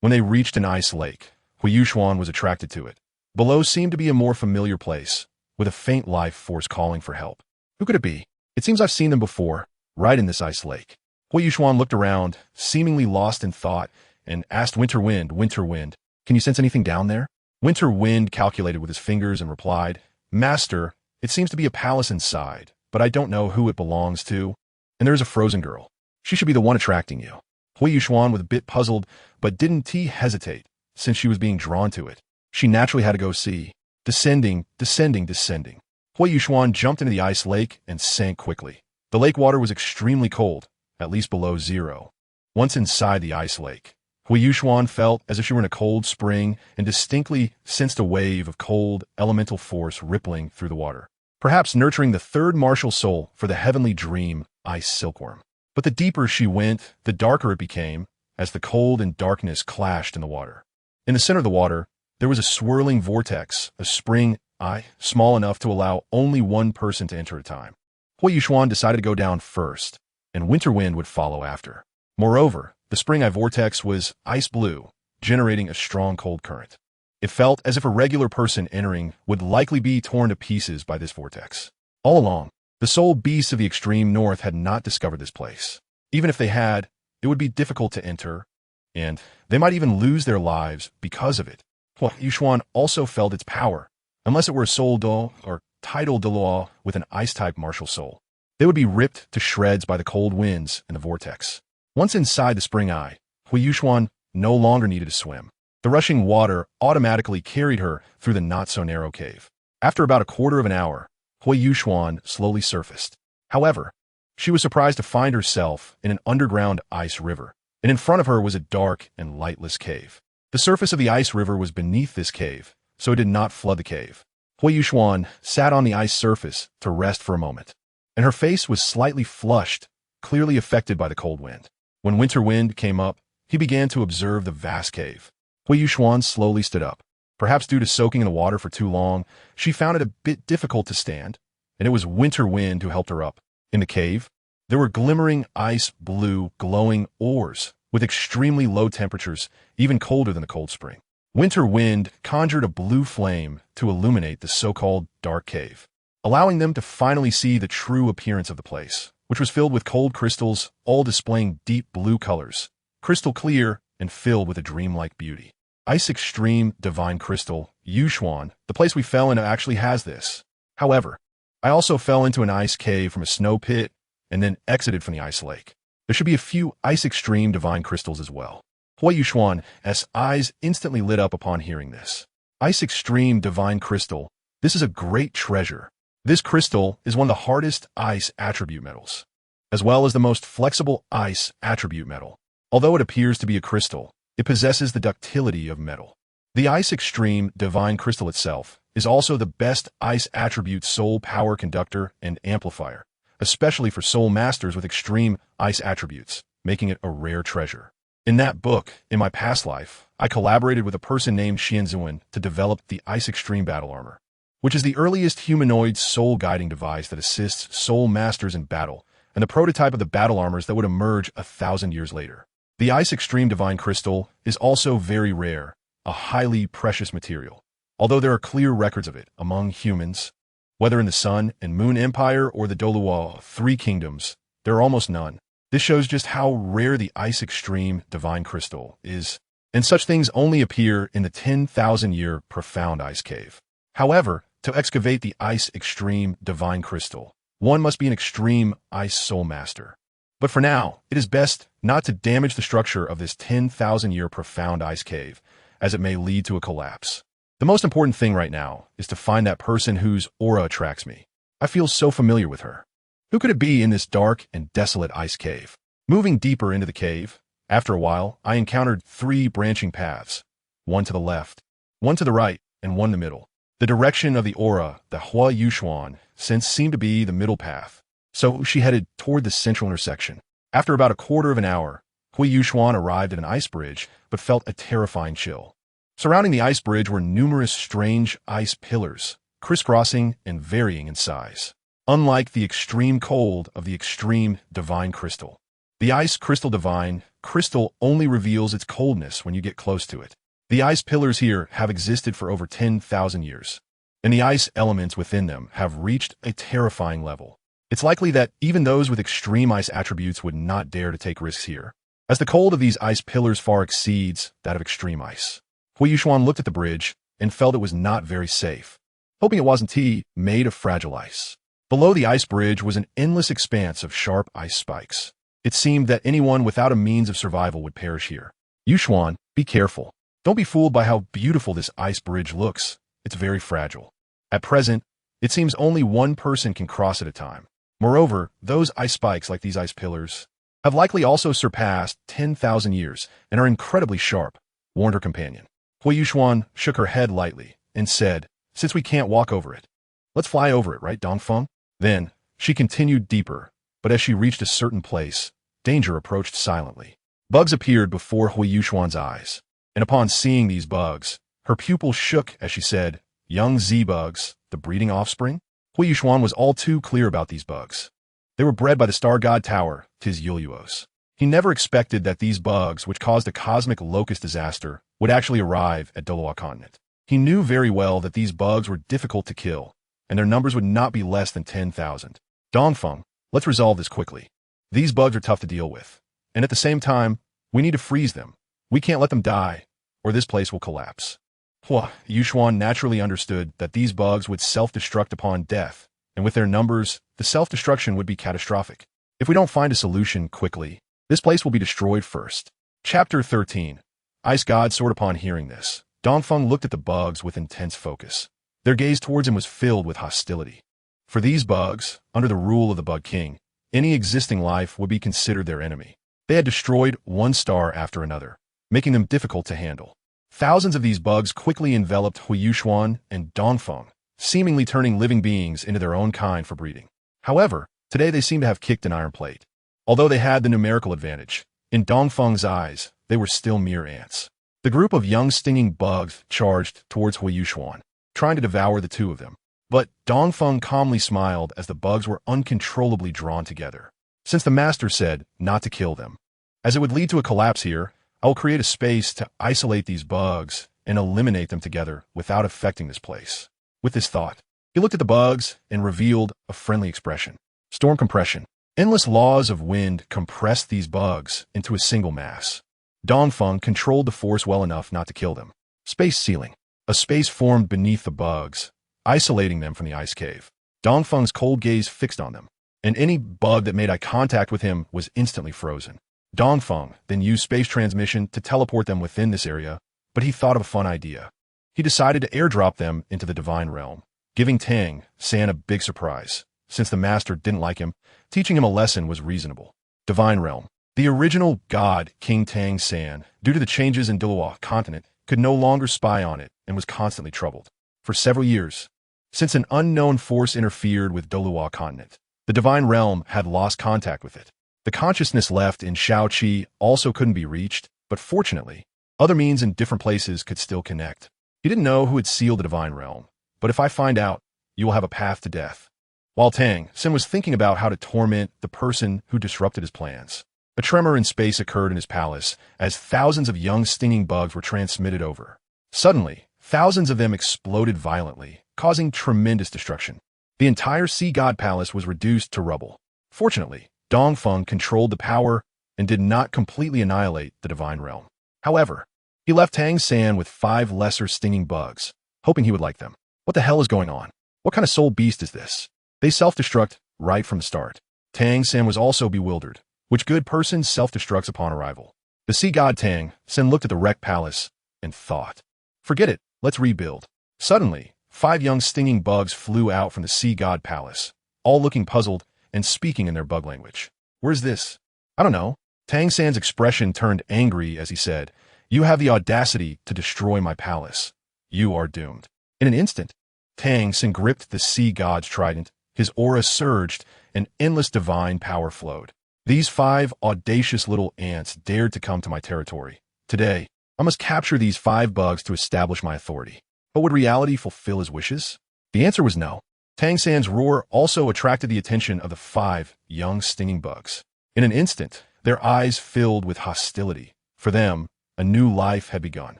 When they reached an ice lake, Huo Yuxuan was attracted to it. Below seemed to be a more familiar place, with a faint life force calling for help. Who could it be? It seems I've seen them before, right in this ice lake. Huo Yuxuan looked around, seemingly lost in thought, and asked Winterwind, "Can you sense anything down there?" Winterwind calculated with his fingers and replied, "Master, it seems to be a palace inside, but I don't know who it belongs to, and there is a frozen girl. She should be the one attracting you." Huo Yuxuan was a bit puzzled, but didn't hesitate, since she was being drawn to it. She naturally had to go see. Descending. Huo Yuxuan jumped into the ice lake and sank quickly. The lake water was extremely cold, at least below zero. Once inside the ice lake, Huo Yuxuan felt as if she were in a cold spring and distinctly sensed a wave of cold, elemental force rippling through the water, perhaps nurturing the third martial soul for the heavenly dream, ice silkworm. But the deeper she went, the darker it became, as the cold and darkness clashed in the water. In the center of the water, there was a swirling vortex, a spring eye, small enough to allow only one person to enter at a time. Huo Yuxuan decided to go down first, and Winterwind would follow after. Moreover, the spring eye vortex was ice blue, generating a strong cold current. It felt as if a regular person entering would likely be torn to pieces by this vortex. All along, the soul beasts of the extreme north had not discovered this place. Even if they had, it would be difficult to enter, and they might even lose their lives because of it. Huo Yuxuan also felt its power, unless it were a soul Douluo or tidal Douluo with an ice-type martial soul. They would be ripped to shreds by the cold winds and the vortex. Once inside the spring eye, Huo Yuxuan no longer needed to swim. The rushing water automatically carried her through the not-so-narrow cave. After about a quarter of an hour, Huo Yuxuan slowly surfaced. However, she was surprised to find herself in an underground ice river, and in front of her was a dark and lightless cave. The surface of the ice river was beneath this cave, so it did not flood the cave. Huo Yuxuan sat on the ice surface to rest for a moment, and her face was slightly flushed, clearly affected by the cold wind. When Winterwind came up, he began to observe the vast cave. Huo Yuxuan slowly stood up. Perhaps due to soaking in the water for too long, she found it a bit difficult to stand, and it was Winterwind who helped her up. In the cave, there were glimmering ice blue glowing ores with extremely low temperatures, even colder than the cold spring. Winterwind conjured a blue flame to illuminate the so-called dark cave, allowing them to finally see the true appearance of the place, which was filled with cold crystals, all displaying deep blue colors, crystal clear and filled with a dreamlike beauty. Ice Extreme Divine Crystal, Yuxuan, the place we fell into actually has this. However, I also fell into an ice cave from a snow pit and then exited from the ice lake. There should be a few Ice Extreme Divine Crystals as well. Huo Yuxuan's eyes instantly lit up upon hearing this. Ice Extreme Divine Crystal, this is a great treasure. This crystal is one of the hardest ice attribute metals, as well as the most flexible ice attribute metal. Although it appears to be a crystal, it possesses the ductility of metal. The Ice Extreme Divine Crystal itself is also the best ice attribute soul power conductor and amplifier, especially for soul masters with extreme ice attributes, making it a rare treasure. In that book, in my past life, I collaborated with a person named Xianzuan to develop the Ice Extreme Battle Armor, which is the earliest humanoid soul guiding device that assists soul masters in battle, and the prototype of the battle armors that would emerge 1,000 years later. The Ice Extreme Divine Crystal is also very rare, a highly precious material, although there are clear records of it among humans, Whether in the Sun and Moon Empire or the Douluo Three Kingdoms, there are almost none. This shows just how rare the Ice Extreme Divine Crystal is, and such things only appear in the 10,000-year profound ice cave. However, to excavate the Ice Extreme Divine Crystal, one must be an extreme ice soul master. But for now, it is best not to damage the structure of this 10,000-year profound ice cave, as it may lead to a collapse. The most important thing right now is to find that person whose aura attracts me. I feel so familiar with her. Who could it be in this dark and desolate ice cave? Moving deeper into the cave, after a while, I encountered 3 branching paths, one to the left, one to the right, and one in the middle. The direction of the aura, the Huo Yuxuan, since seemed to be the middle path, so she headed toward the central intersection. After about a quarter of an hour, Huo Yuxuan arrived at an ice bridge, but felt a terrifying chill. Surrounding the ice bridge were numerous strange ice pillars, crisscrossing and varying in size. Unlike the extreme cold of the extreme divine crystal, the ice crystal divine crystal only reveals its coldness when you get close to it. The ice pillars here have existed for over 10,000 years, and the ice elements within them have reached a terrifying level. It's likely that even those with extreme ice attributes would not dare to take risks here, as the cold of these ice pillars far exceeds that of extreme ice. Huo Yuxuan looked at the bridge and felt it was not very safe, hoping it wasn't made of fragile ice. Below the ice bridge was an endless expanse of sharp ice spikes. It seemed that anyone without a means of survival would perish here. Yuxuan, be careful. Don't be fooled by how beautiful this ice bridge looks. It's very fragile. At present, it seems only one person can cross at a time. Moreover, those ice spikes, like these ice pillars, have likely also surpassed 10,000 years and are incredibly sharp, warned her companion. Huo Yuxuan shook her head lightly and said, since we can't walk over it, let's fly over it, right, Dongfeng? Then, she continued deeper, but as she reached a certain place, danger approached silently. Bugs appeared before Huo Yuxuan's eyes, and upon seeing these bugs, her pupils shook as she said, young Z-bugs, the breeding offspring? Huo Yuxuan was all too clear about these bugs. They were bred by the star god tower, tis Douluo's. He never expected that these bugs, which caused a cosmic locust disaster, would actually arrive at Douluo continent. He knew very well that these bugs were difficult to kill, and their numbers would not be less than 10,000. Dongfeng, let's resolve this quickly. These bugs are tough to deal with, and at the same time, we need to freeze them. We can't let them die, or this place will collapse. Huo Yuxuan naturally understood that these bugs would self-destruct upon death, and with their numbers, the self-destruction would be catastrophic. If we don't find a solution quickly, this place will be destroyed first. Chapter 13. Ice God soared upon hearing this. Dongfeng looked at the bugs with intense focus. Their gaze towards him was filled with hostility. For these bugs, under the rule of the Bug King, any existing life would be considered their enemy. They had destroyed one star after another, making them difficult to handle. Thousands of these bugs quickly enveloped Huo Yuxuan and Dongfeng, seemingly turning living beings into their own kind for breeding. However, today they seemed to have kicked an iron plate. Although they had the numerical advantage, in Dongfeng's eyes, they were still mere ants. The group of young stinging bugs charged towards Huo Yuxuan, trying to devour the two of them. But Dongfeng calmly smiled as the bugs were uncontrollably drawn together. Since the master said not to kill them, as it would lead to a collapse here, I will create a space to isolate these bugs and eliminate them together without affecting this place. With this thought, he looked at the bugs and revealed a friendly expression. Storm compression. Endless laws of wind compressed these bugs into a single mass. Dongfeng controlled the force well enough not to kill them. Space ceiling. A space formed beneath the bugs, isolating them from the ice cave. Dongfeng's cold gaze fixed on them, and any bug that made eye contact with him was instantly frozen. Dongfeng then used space transmission to teleport them within this area, but he thought of a fun idea. He decided to airdrop them into the divine realm, giving Tang San a big surprise. Since the master didn't like him, teaching him a lesson was reasonable. Divine realm. The original god, King Tang San, due to the changes in Douluo continent, could no longer spy on it and was constantly troubled. For several years, since an unknown force interfered with Douluo continent, the divine realm had lost contact with it. The consciousness left in Shaoqi also couldn't be reached, but fortunately, other means in different places could still connect. He didn't know who had sealed the divine realm, but if I find out, you will have a path to death. While Tang San was thinking about how to torment the person who disrupted his plans, a tremor in space occurred in his palace as thousands of young stinging bugs were transmitted over. Suddenly, thousands of them exploded violently, causing tremendous destruction. The entire sea god palace was reduced to rubble. Fortunately, Dongfeng controlled the power and did not completely annihilate the divine realm. However, he left Tang San with 5 lesser stinging bugs, hoping he would like them. What the hell is going on? What kind of soul beast is this? They self-destruct right from the start. Tang San was also bewildered. Which good person self-destructs upon arrival? The sea god Tang San looked at the wrecked palace and thought, forget it, let's rebuild. Suddenly, 5 young stinging bugs flew out from the sea god palace, all looking puzzled and speaking in their bug language. Where's this? I don't know. Tang San's expression turned angry as he said, you have the audacity to destroy my palace. You are doomed. In an instant, Tang San gripped the sea god's trident, his aura surged, and endless divine power flowed. These 5 audacious little ants dared to come to my territory. Today, I must capture these 5 bugs to establish my authority. But would reality fulfill his wishes? The answer was no. Tang San's roar also attracted the attention of the 5 young stinging bugs. In an instant, their eyes filled with hostility. For them, a new life had begun.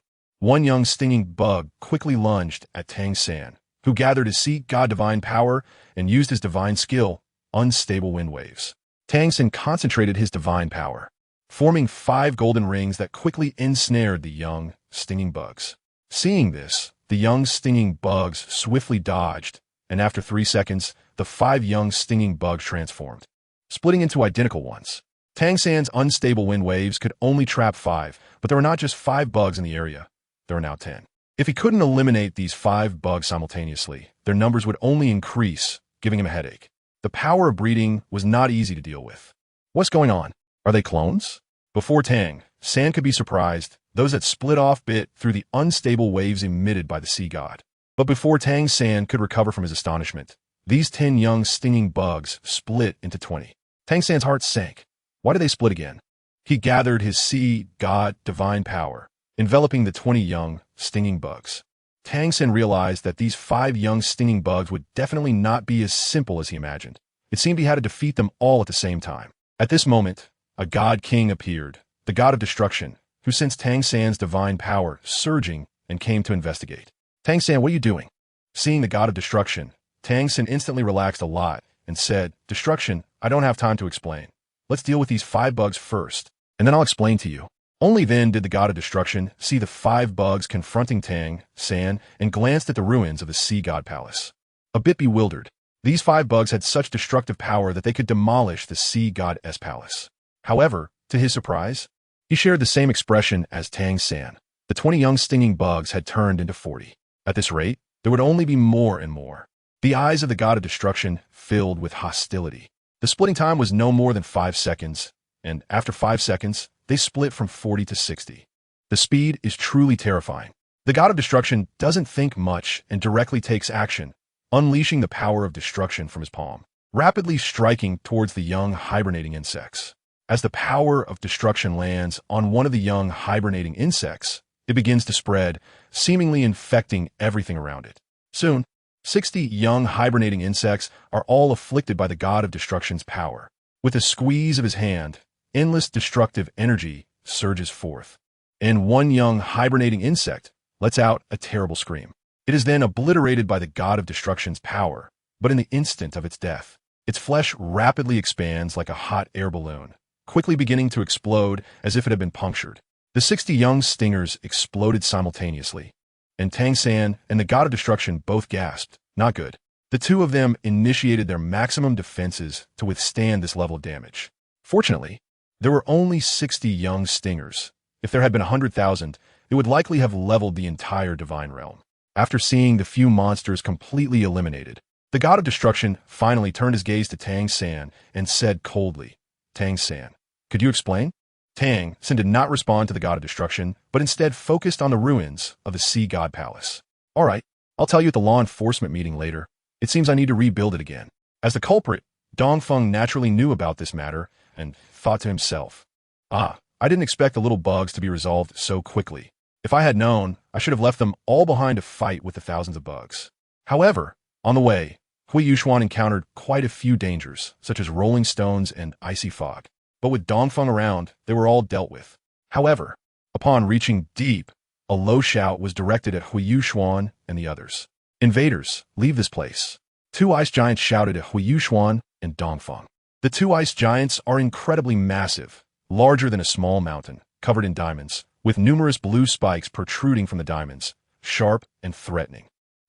One young stinging bug quickly lunged at Tang San, who gathered his sea god divine power and used his divine skill, unstable wind waves. Tang San concentrated his divine power, forming 5 golden rings that quickly ensnared the young stinging bugs. Seeing this, the young stinging bugs swiftly dodged, and after 3 seconds, the 5 young stinging bugs transformed, splitting into identical ones. Tang San's unstable wind waves could only trap 5, but there were not just 5 bugs in the area. There were now 10. If he couldn't eliminate these 5 bugs simultaneously, their numbers would only increase, giving him a headache. The power of breeding was not easy to deal with. What's going on? Are they clones? Before Tang San could be surprised, those that split off bit through the unstable waves emitted by the sea god. But before Tang San could recover from his astonishment, these 10 young stinging bugs split into 20. Tang San's heart sank. Why did they split again? He gathered his sea god divine power, enveloping the 20 young stinging bugs. Tang San realized that these 5 young stinging bugs would definitely not be as simple as he imagined. It seemed he had to defeat them all at the same time. At this moment, a god king appeared, the god of destruction, who sensed Tang San's divine power surging and came to investigate. Tang San, what are you doing? Seeing the god of destruction, Tang San instantly relaxed a lot and said, Destruction, I don't have time to explain. Let's deal with these 5 bugs first, and then I'll explain to you. Only then did the god of destruction see the 5 bugs confronting Tang San and glanced at the ruins of the sea god palace. A bit bewildered, these 5 bugs had such destructive power that they could demolish the sea god's palace. However, to his surprise, he shared the same expression as Tang San. The 20 young stinging bugs had turned into 40. At this rate, there would only be more and more. The eyes of the god of destruction filled with hostility. The splitting time was no more than 5 seconds, and after 5 seconds, they split from 40 to 60. The speed is truly terrifying. The god of destruction doesn't think much and directly takes action, unleashing the power of destruction from his palm, rapidly striking towards the young hibernating insects. As the power of destruction lands on one of the young hibernating insects, it begins to spread, seemingly infecting everything around it. Soon, 60 young hibernating insects are all afflicted by the god of destruction's power. With a squeeze of his hand, endless destructive energy surges forth, and one young hibernating insect lets out a terrible scream. It is then obliterated by the god of destruction's power, but in the instant of its death, its flesh rapidly expands like a hot air balloon, quickly beginning to explode as if it had been punctured. The 60 young stingers exploded simultaneously, and Tang San and the god of destruction both gasped. Not good. The 2 of them initiated their maximum defenses to withstand this level of damage. Fortunately, there were only 60 young stingers. If there had been 100,000, it would likely have leveled the entire divine realm. After seeing the few monsters completely eliminated, the god of destruction finally turned his gaze to Tang San and said coldly, Tang San, could you explain? Tang San did not respond to the god of destruction, but instead focused on the ruins of the sea god palace. All right, I'll tell you at the law enforcement meeting later. It seems I need to rebuild it again. As the culprit, Dongfeng naturally knew about this matter and thought to himself, I didn't expect the little bugs to be resolved so quickly. If I had known, I should have left them all behind to fight with the thousands of bugs. However, on the way, Huo Yuxuan encountered quite a few dangers, such as rolling stones and icy fog. But with Dongfeng around, they were all dealt with. However, upon reaching deep, a low shout was directed at Huo Yuxuan and the others. Invaders, leave this place. Two ice giants shouted at Huo Yuxuan and Dongfeng. The two ice giants are incredibly massive, larger than a small mountain, covered in diamonds, with numerous blue spikes protruding from the diamonds, sharp and threatening.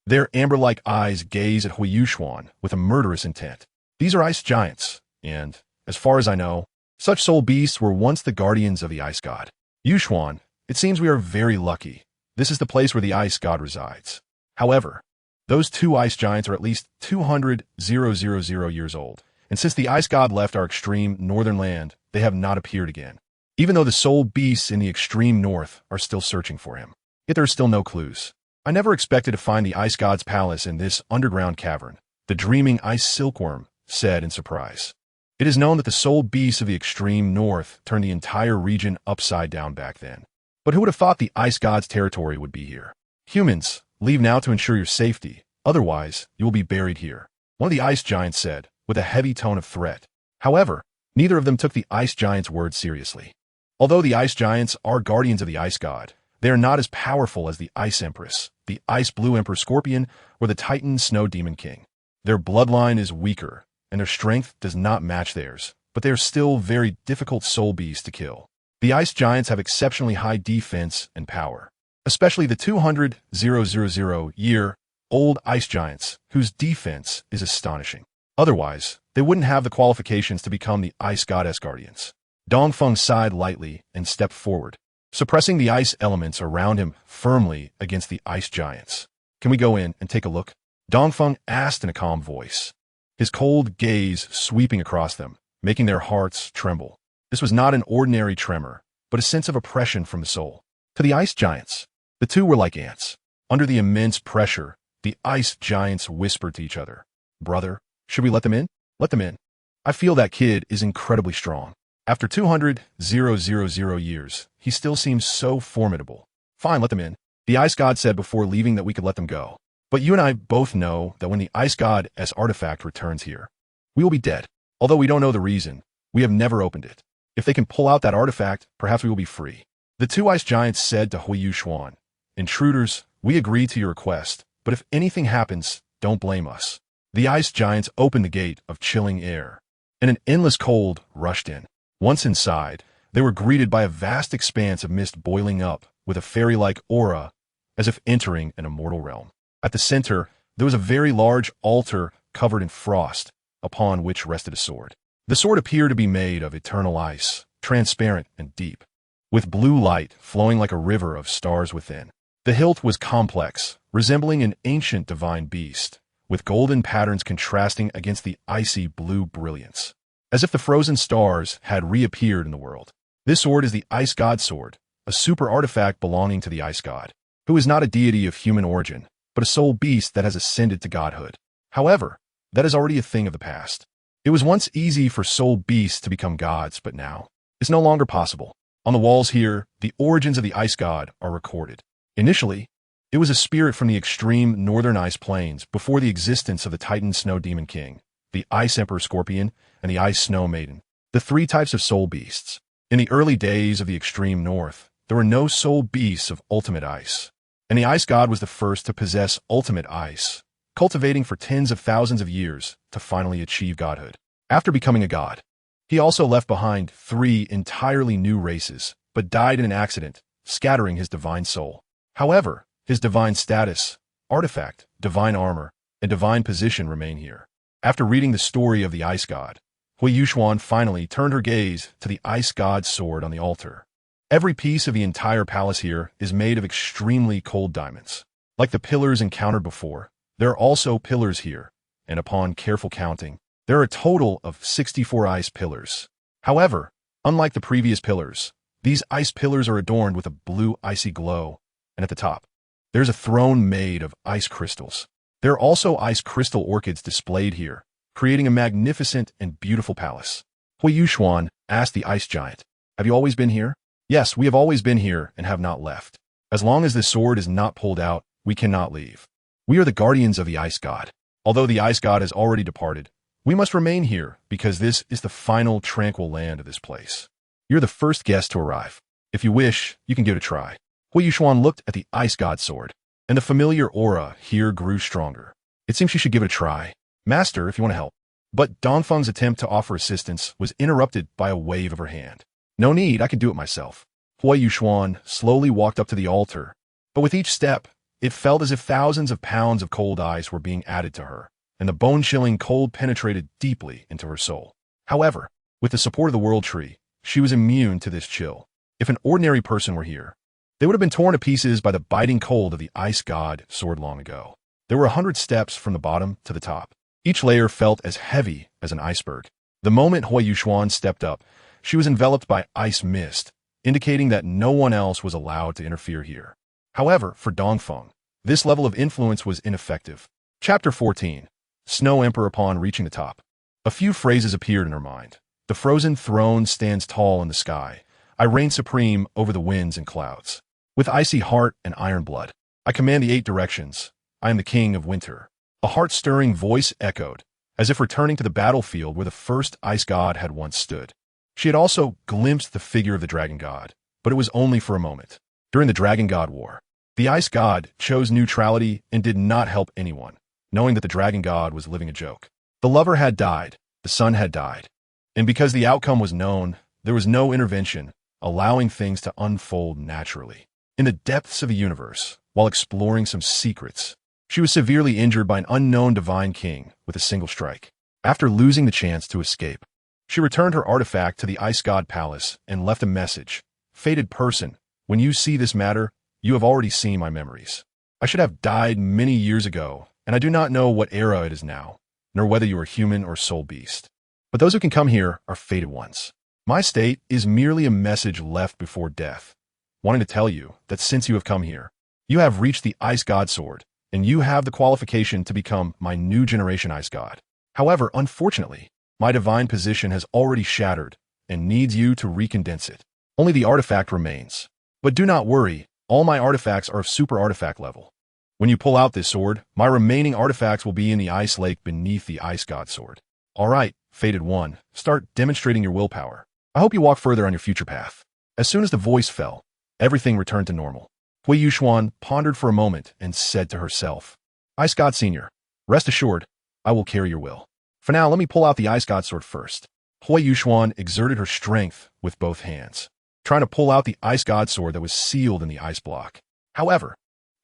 Their amber-like eyes gaze at Huo Yuxuan with a murderous intent. These are ice giants, and, as far as I know, such soul beasts were once the guardians of the ice god. Yuxuan, it seems we are very lucky. This is the place where the ice god resides. However, those two ice giants are at least 200,000 years old, and since the ice god left our extreme northern land, they have not appeared again. Even though the soul beasts in the extreme north are still searching for him, yet there are still no clues. I never expected to find the ice god's palace in this underground cavern, the dreaming ice silkworm said in surprise. It is known that the soul beasts of the extreme north turned the entire region upside down back then. But who would have thought the ice god's territory would be here? Humans, leave now to ensure your safety, otherwise you will be buried here, one of the ice giants said, with a heavy tone of threat. However, neither of them took the ice giant's words seriously. Although the ice giants are guardians of the ice god, they are not as powerful as the Ice Empress, the Ice Blue Emperor Scorpion, or the Titan Snow Demon King. Their bloodline is weaker, and their strength does not match theirs, but they are still very difficult soul beasts to kill. The ice giants have exceptionally high defense and power, especially the 200,000-year-old ice giants, whose defense is astonishing. Otherwise, they wouldn't have the qualifications to become the ice goddess guardians. Dongfeng sighed lightly and stepped forward, suppressing the ice elements around him firmly against the ice giants. Can we go in and take a look? Dongfeng asked in a calm voice, his cold gaze sweeping across them, making their hearts tremble. This was not an ordinary tremor, but a sense of oppression from the soul. To the ice giants, the two were like ants. Under the immense pressure, the ice giants whispered to each other, "Brother, should we let them in? Let them in. I feel that kid is incredibly strong. After 200,000 years, he still seems so formidable. Fine, let them in." The ice god said before leaving that we could let them go. But you and I both know that when the ice god as artifact returns here, we will be dead. Although we don't know the reason, we have never opened it. If they can pull out that artifact, perhaps we will be free. The two ice giants said to Huo Yuxuan, "Intruders, we agree to your request, but if anything happens, don't blame us." The ice giants opened the gate of chilling air, and an endless cold rushed in. Once inside, they were greeted by a vast expanse of mist boiling up with a fairy-like aura, as if entering an immortal realm. At the center, there was a very large altar covered in frost, upon which rested a sword. The sword appeared to be made of eternal ice, transparent and deep, with blue light flowing like a river of stars within. The hilt was complex, resembling an ancient divine beast, with golden patterns contrasting against the icy blue brilliance, as if the frozen stars had reappeared in the world. This sword is the Ice God Sword, a super artifact belonging to the Ice God, who is not a deity of human origin, but a soul beast that has ascended to godhood. However, that is already a thing of the past. It was once easy for soul beasts to become gods, but now it's no longer possible. On the walls here, the origins of the ice god are recorded. Initially, it was a spirit from the extreme northern ice plains before the existence of the Titan Snow Demon King, the Ice Emperor Scorpion, and the Ice Snow Maiden, the three types of soul beasts. In the early days of the extreme north, there were no soul beasts of ultimate ice, and the ice god was the first to possess ultimate ice, cultivating for tens of thousands of years to finally achieve godhood. After becoming a god, he also left behind 3 entirely new races, but died in an accident, scattering his divine soul. However, his divine status, artifact, divine armor, and divine position remain here. After reading the story of the ice god, Huo Yuxuan finally turned her gaze to the ice god's sword on the altar. Every piece of the entire palace here is made of extremely cold diamonds. Like the pillars encountered before, there are also pillars here, and upon careful counting, there are a total of 64 ice pillars. However, unlike the previous pillars, these ice pillars are adorned with a blue icy glow, and at the top, there's a throne made of ice crystals. There are also ice crystal orchids displayed here, creating a magnificent and beautiful palace. Huo Yuxuan asked the ice giant, "Have you always been here?" "Yes, we have always been here and have not left. As long as this sword is not pulled out, we cannot leave. We are the guardians of the ice god. Although the ice god has already departed, we must remain here because this is the final tranquil land of this place. You're the first guest to arrive. If you wish, you can give it a try." Huo Yuxuan looked at the ice god sword, and the familiar aura here grew stronger. It seems she should give it a try. Master, if you want to help. But Dongfeng's attempt to offer assistance was interrupted by a wave of her hand. No need, I can do it myself. Huo Yuxuan slowly walked up to the altar, but with each step, it felt as if thousands of pounds of cold ice were being added to her, and the bone-chilling cold penetrated deeply into her soul. However, with the support of the World Tree, she was immune to this chill. If an ordinary person were here, they would have been torn to pieces by the biting cold of the ice god sword long ago. There were 100 steps from the bottom to the top. Each layer felt as heavy as an iceberg. The moment Huo Yuxuan stepped up, she was enveloped by ice mist, indicating that no one else was allowed to interfere here. However, for Dongfeng, this level of influence was ineffective. Chapter 14. Snow Emperor. Upon reaching the top, a few phrases appeared in her mind. The frozen throne stands tall in the sky. I reign supreme over the winds and clouds. With icy heart and iron blood, I command the 8 directions. I am the king of winter. A heart-stirring voice echoed, as if returning to the battlefield where the first ice god had once stood. She had also glimpsed the figure of the dragon god, but it was only for a moment. During the Dragon God War, the ice god chose neutrality and did not help anyone, knowing that the dragon god was living a joke. The lover had died, the son had died, and because the outcome was known, there was no intervention, allowing things to unfold naturally. In the depths of the universe, while exploring some secrets, she was severely injured by an unknown divine king with a single strike. After losing the chance to escape, she returned her artifact to the ice god palace and left a message. Fated person, when you see this matter, you have already seen my memories. I should have died many years ago, and I do not know what era it is now, nor whether you are human or soul beast. But those who can come here are fated ones. My state is merely a message left before death, wanting to tell you that since you have come here, you have reached the ice god sword, and you have the qualification to become my new generation ice god. However, unfortunately, my divine position has already shattered and needs you to recondense it. Only the artifact remains. But do not worry, all my artifacts are of super artifact level. When you pull out this sword, my remaining artifacts will be in the ice lake beneath the ice god sword. Alright, fated one, start demonstrating your willpower. I hope you walk further on your future path. As soon as the voice fell, everything returned to normal. Huo Yuxuan pondered for a moment and said to herself, Ice God Senior, rest assured, I will carry your will. For now, let me pull out the ice god sword first. Huo Yuxuan exerted her strength with both hands, trying to pull out the ice god sword that was sealed in the ice block. However,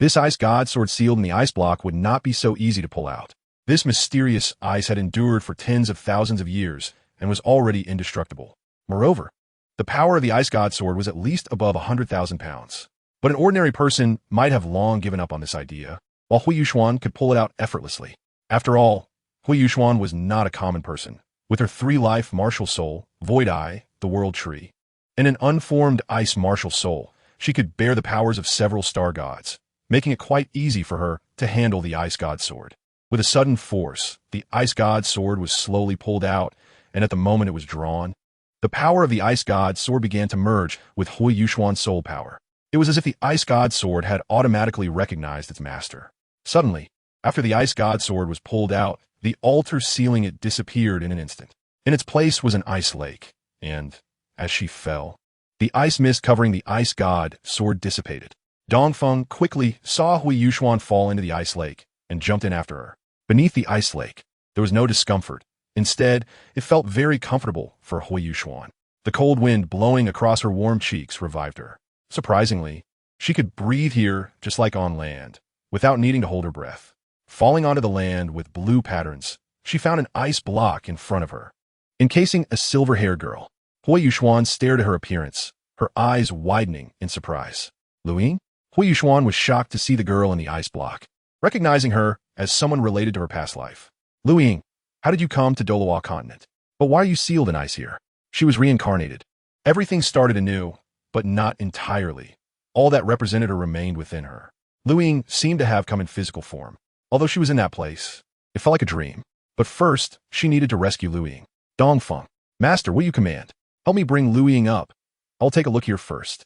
this ice god sword sealed in the ice block would not be so easy to pull out. This mysterious ice had endured for tens of thousands of years and was already indestructible. Moreover, the power of the ice god sword was at least above 100,000 pounds. But an ordinary person might have long given up on this idea, while Huo Yuxuan could pull it out effortlessly. After all, Huo Yuxuan was not a common person. With her 3-life martial soul, Void Eye, the World Tree, and an unformed ice martial soul, she could bear the powers of several star gods, making it quite easy for her to handle the ice god sword. With a sudden force, the ice god sword was slowly pulled out, and at the moment it was drawn, the power of the ice god sword began to merge with Huo Yuxuan's soul power. It was as if the ice god sword had automatically recognized its master. Suddenly, after the ice god sword was pulled out, the altar sealing it disappeared in an instant. In its place was an ice lake, and, as she fell, the ice mist covering the ice god sword dissipated. Dongfeng quickly saw Huo Yuxuan fall into the ice lake and jumped in after her. Beneath the ice lake, there was no discomfort. Instead, it felt very comfortable for Huo Yuxuan. The cold wind blowing across her warm cheeks revived her. Surprisingly, she could breathe here just like on land, without needing to hold her breath. Falling onto the land with blue patterns, she found an ice block in front of her, encasing a silver-haired girl. Huo Yuxuan stared at her appearance, her eyes widening in surprise. Luing? Huo Yuxuan was shocked to see the girl in the ice block, recognizing her as someone related to her past life. Luing, how did you come to Douluo continent? But why are you sealed in ice here? She was reincarnated. Everything started anew, but not entirely. All that represented her remained within her. Luing seemed to have come in physical form. Although she was in that place, it felt like a dream. But first, she needed to rescue Luing. Dongfeng, Master, will you command? Help me bring Luing up. I'll take a look here first.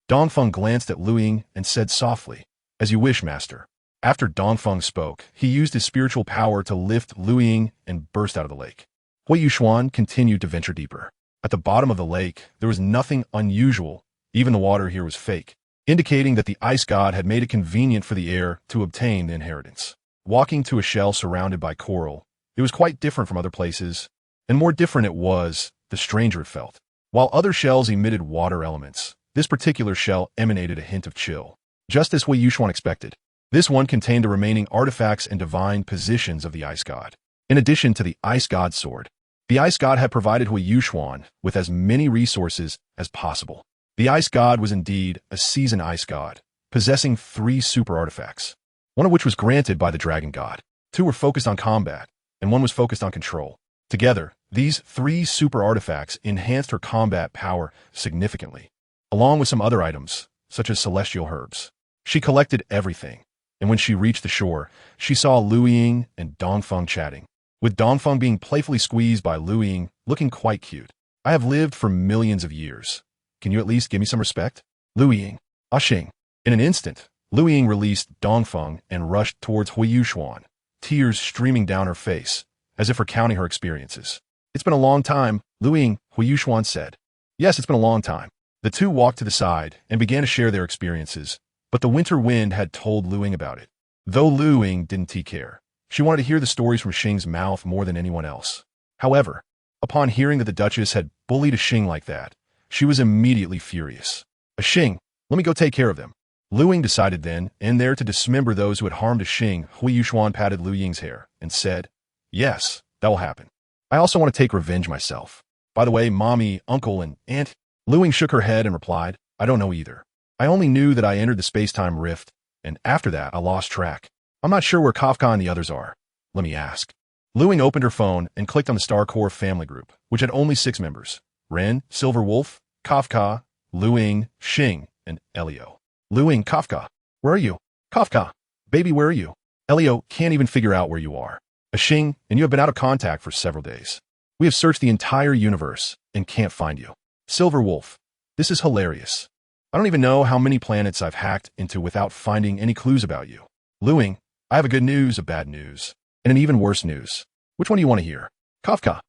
Dongfeng glanced at Luing and said softly, As you wish, Master. After Dongfeng spoke, he used his spiritual power to lift Luing and burst out of the lake. Huo Yuxuan continued to venture deeper. At the bottom of the lake, there was nothing unusual. Even the water here was fake, indicating that the ice god had made it convenient for the heir to obtain the inheritance. Walking to a shell surrounded by coral, It was quite different from other places, and more different it was, the stranger it felt. While other shells emitted water elements, this particular shell emanated a hint of chill, just as Huo Yuxuan expected. This one contained the remaining artifacts and divine positions of the Ice God. In addition to the Ice God's sword, the Ice God had provided Huo Yuxuan with as many resources as possible. The Ice God was indeed a seasoned Ice God, possessing 3 super artifacts, one of which was granted by the Dragon God. 2 were focused on combat, and 1 was focused on control. Together, these 3 super artifacts enhanced her combat power significantly, along with some other items, such as celestial herbs. She collected everything, and when she reached the shore, she saw Lu Ying and Dongfeng chatting, with Dongfeng being playfully squeezed by Lu Ying, looking quite cute. I have lived for millions of years. Can you at least give me some respect? Lu Ying. Xing. In an instant, Lu Ying released Dongfeng and rushed towards Huo Yuxuan, tears streaming down her face, as if recounting her experiences. It's been a long time, Lu Ying, Huo Yuxuan said. Yes, it's been a long time. The 2 walked to the side and began to share their experiences, but the winter wind had told Lu Ying about it. Though Lu Ying didn't take care, she wanted to hear the stories from Xing's mouth more than anyone else. However, upon hearing that the Duchess had bullied a Xing like that, she was immediately furious. A Xing, let me go take care of them. Lu Ying decided then and there to dismember those who had harmed a Xing. Huo Yuxuan patted Lu Ying's hair and said, yes, that will happen. I also want to take revenge myself. By the way, mommy, uncle, and aunt. Lu Ying shook her head and replied, I don't know either. I only knew that I entered the space-time rift, and after that I lost track. I'm not sure where Kafka and the others are. Let me ask. Lu Ying opened her phone and clicked on the Star Core family group, which had only 6 members. Ren, Silver Wolf, Kafka, Lu Ying, Xing, and Elio. Lu Ying, Kafka, where are you? Kafka, baby, where are you? Elio can't even figure out where you are. A Xing, and you have been out of contact for several days. We have searched the entire universe and can't find you. Silver Wolf, this is hilarious. I don't even know how many planets I've hacked into without finding any clues about you. Lu Ying, I have a good news, a bad news, and an even worse news. Which one do you want to hear? Kafka.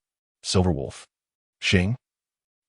Silver Wolf. Xing.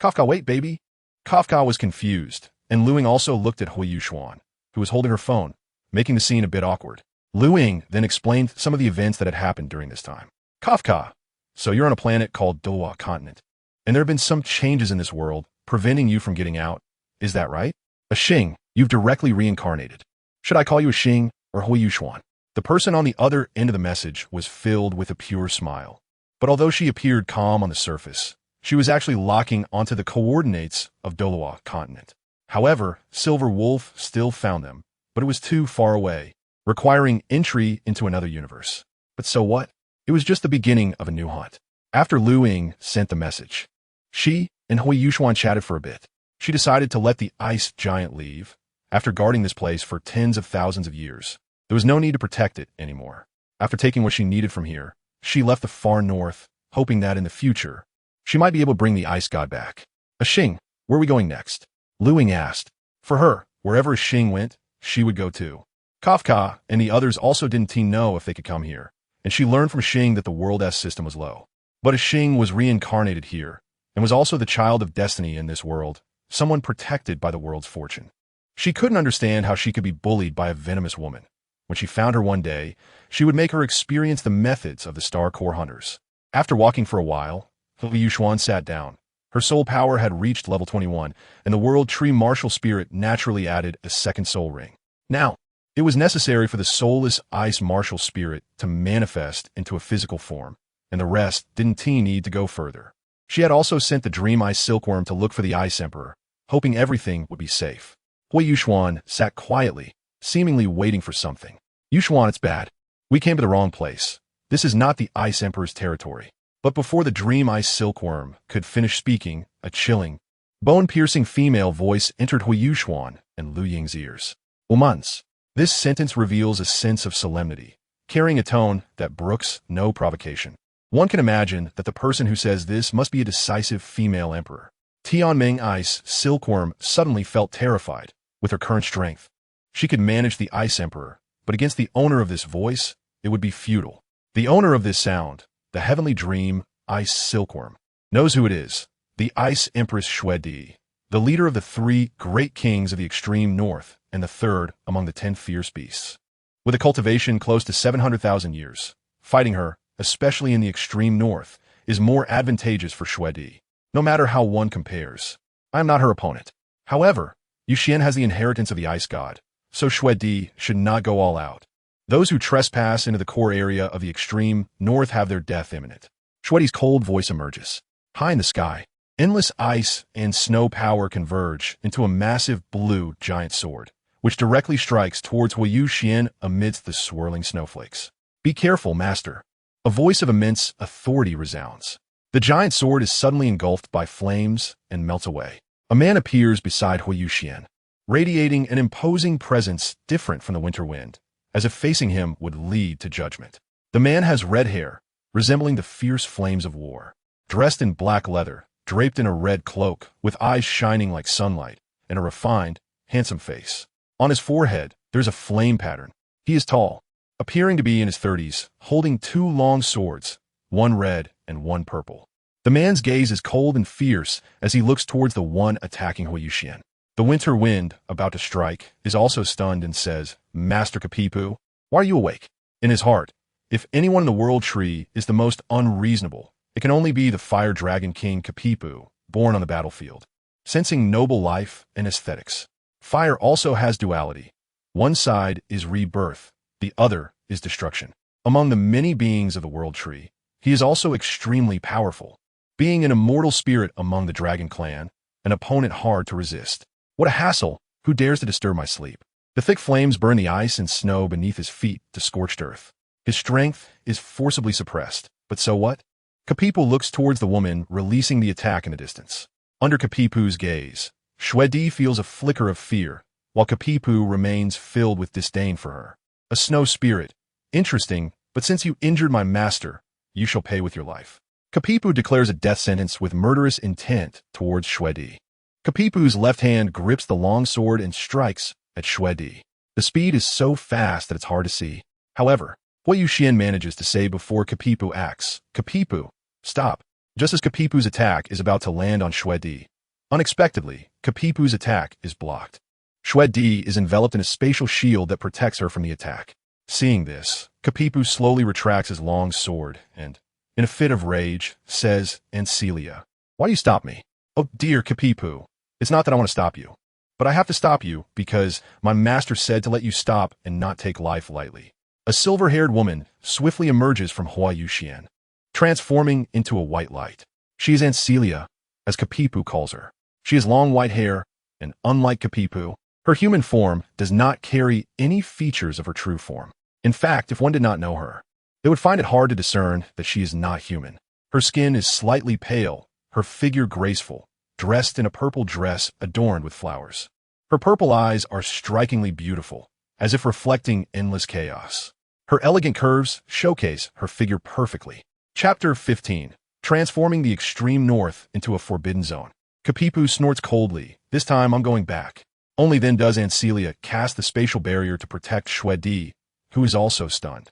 Kafka, wait, baby. Kafka was confused, and Lu Ying also looked at Huo Yuxuan, who was holding her phone, making the scene a bit awkward. Lu Ying then explained some of the events that had happened during this time. Kafka, so you're on a planet called Douluo continent, and there have been some changes in this world, preventing you from getting out. Is that right? A Xing, you've directly reincarnated. Should I call you a Xing or Huo Yuxuan? The person on the other end of the message was filled with a pure smile. But although she appeared calm on the surface, she was actually locking onto the coordinates of Douluo continent. However, Silver Wolf still found them, but it was too far away, requiring entry into another universe. But so what? It was just the beginning of a new hunt. After Lu Ying sent the message, she and Huo Yuxuan chatted for a bit. She decided to let the ice giant leave. After guarding this place for tens of thousands of years, there was no need to protect it anymore. After taking what she needed from here, she left the far north, hoping that in the future, she might be able to bring the ice god back. A Xing, where are we going next? Lu Ying asked. For her, wherever a Xing went, she would go too. Kafka and the others also didn't know if they could come here, and she learned from Xing that the World S system was low. But a Xing was reincarnated here, and was also the child of destiny in this world, someone protected by the world's fortune. She couldn't understand how she could be bullied by a venomous woman. When she found her one day, she would make her experience the methods of the Star Core hunters. After walking for a while, Huo Yuxuan sat down. Her soul power had reached level 21, and the World Tree Martial Spirit naturally added a second soul ring. Now, it was necessary for the soulless Ice Martial Spirit to manifest into a physical form, and the rest didn't need to go further. She had also sent the Dream Ice Silkworm to look for the Ice Emperor, hoping everything would be safe. Huo Yuxuan sat quietly, seemingly waiting for something. Yuxuan, it's bad. We came to the wrong place. This is not the Ice Emperor's territory. But before the Dream Ice Silkworm could finish speaking, a chilling, bone-piercing female voice entered Huo Yuxuan and Lu Ying's ears. Months. This sentence reveals a sense of solemnity, carrying a tone that brooks no provocation. One can imagine that the person who says this must be a decisive female emperor. Tianming Ice Silkworm suddenly felt terrified. With her current strength, she could manage the Ice Emperor, but against the owner of this voice, it would be futile. The owner of this sound, the heavenly dream Ice Silkworm, knows who it is. The Ice Empress Shuedi, the leader of the 3 great kings of the extreme north and the 3rd among the 10 fierce beasts. With a cultivation close to 700,000 years, fighting her, especially in the extreme north, is more advantageous for Shuedi, no matter how one compares. I am not her opponent. However, Yuxian has the inheritance of the ice god, so Shuedi should not go all out. Those who trespass into the core area of the extreme north have their death imminent. Shuedi's cold voice emerges. High in the sky, endless ice and snow power converge into a massive blue giant sword, which directly strikes towards Huo Yuxuan amidst the swirling snowflakes. Be careful, master. A voice of immense authority resounds. The giant sword is suddenly engulfed by flames and melts away. A man appears beside Huo Yuxuan, radiating an imposing presence different from the winter wind, as if facing him would lead to judgment. The man has red hair, resembling the fierce flames of war, dressed in black leather, draped in a red cloak, with eyes shining like sunlight, and a refined, handsome face. On his forehead, there's a flame pattern. He is tall, appearing to be in his 30s, holding two long swords, one red and one purple. The man's gaze is cold and fierce as he looks towards the one attacking Huo Yuxuan. The winter wind, about to strike, is also stunned and says, Master Kapipu, why are you awake? In his heart, if anyone in the world tree is the most unreasonable, it can only be the fire dragon king Kapipu, born on the battlefield. Sensing noble life and aesthetics. Fire also has duality. One side is rebirth, the other is destruction. Among the many beings of the world tree, he is also extremely powerful, being an immortal spirit among the dragon clan, an opponent hard to resist. What a hassle! Who dares to disturb my sleep? The thick flames burn the ice and snow beneath his feet to scorched earth. His strength is forcibly suppressed, but so what? Kapipu looks towards the woman, releasing the attack in the distance. Under Kapipu's gaze, Shuedi feels a flicker of fear, while Kapipu remains filled with disdain for her. A snow spirit. Interesting, but since you injured my master, you shall pay with your life. Kapipu declares a death sentence with murderous intent towards Shuedi. Kapipu's left hand grips the long sword and strikes at Shuedi. The speed is so fast that it's hard to see. However, Huo Yuxuan manages to say before Kapipu acts, Kapipu, stop. Just as Kapipu's attack is about to land on Shuedi, unexpectedly, Kapipu's attack is blocked. Shuedi is enveloped in a spatial shield that protects her from the attack. Seeing this, Kapipu slowly retracts his long sword and, in a fit of rage, says, Celia, why do you stop me? Oh dear Kapipu, it's not that I want to stop you, but I have to stop you because my master said to let you stop and not take life lightly. A silver-haired woman swiftly emerges from Huo Yuxuan, transforming into a white light. She is Celia, as Kapipu calls her. She has long white hair, and unlike Kapipu, her human form does not carry any features of her true form. In fact, if one did not know her, they would find it hard to discern that she is not human. Her skin is slightly pale, her figure graceful, dressed in a purple dress adorned with flowers. Her purple eyes are strikingly beautiful, as if reflecting endless chaos. Her elegant curves showcase her figure perfectly. Chapter 15. Transforming the extreme north into a forbidden zone. Kapipu snorts coldly. This time I'm going back. Only then does Celia cast the spatial barrier to protect Shuedi, who is also stunned.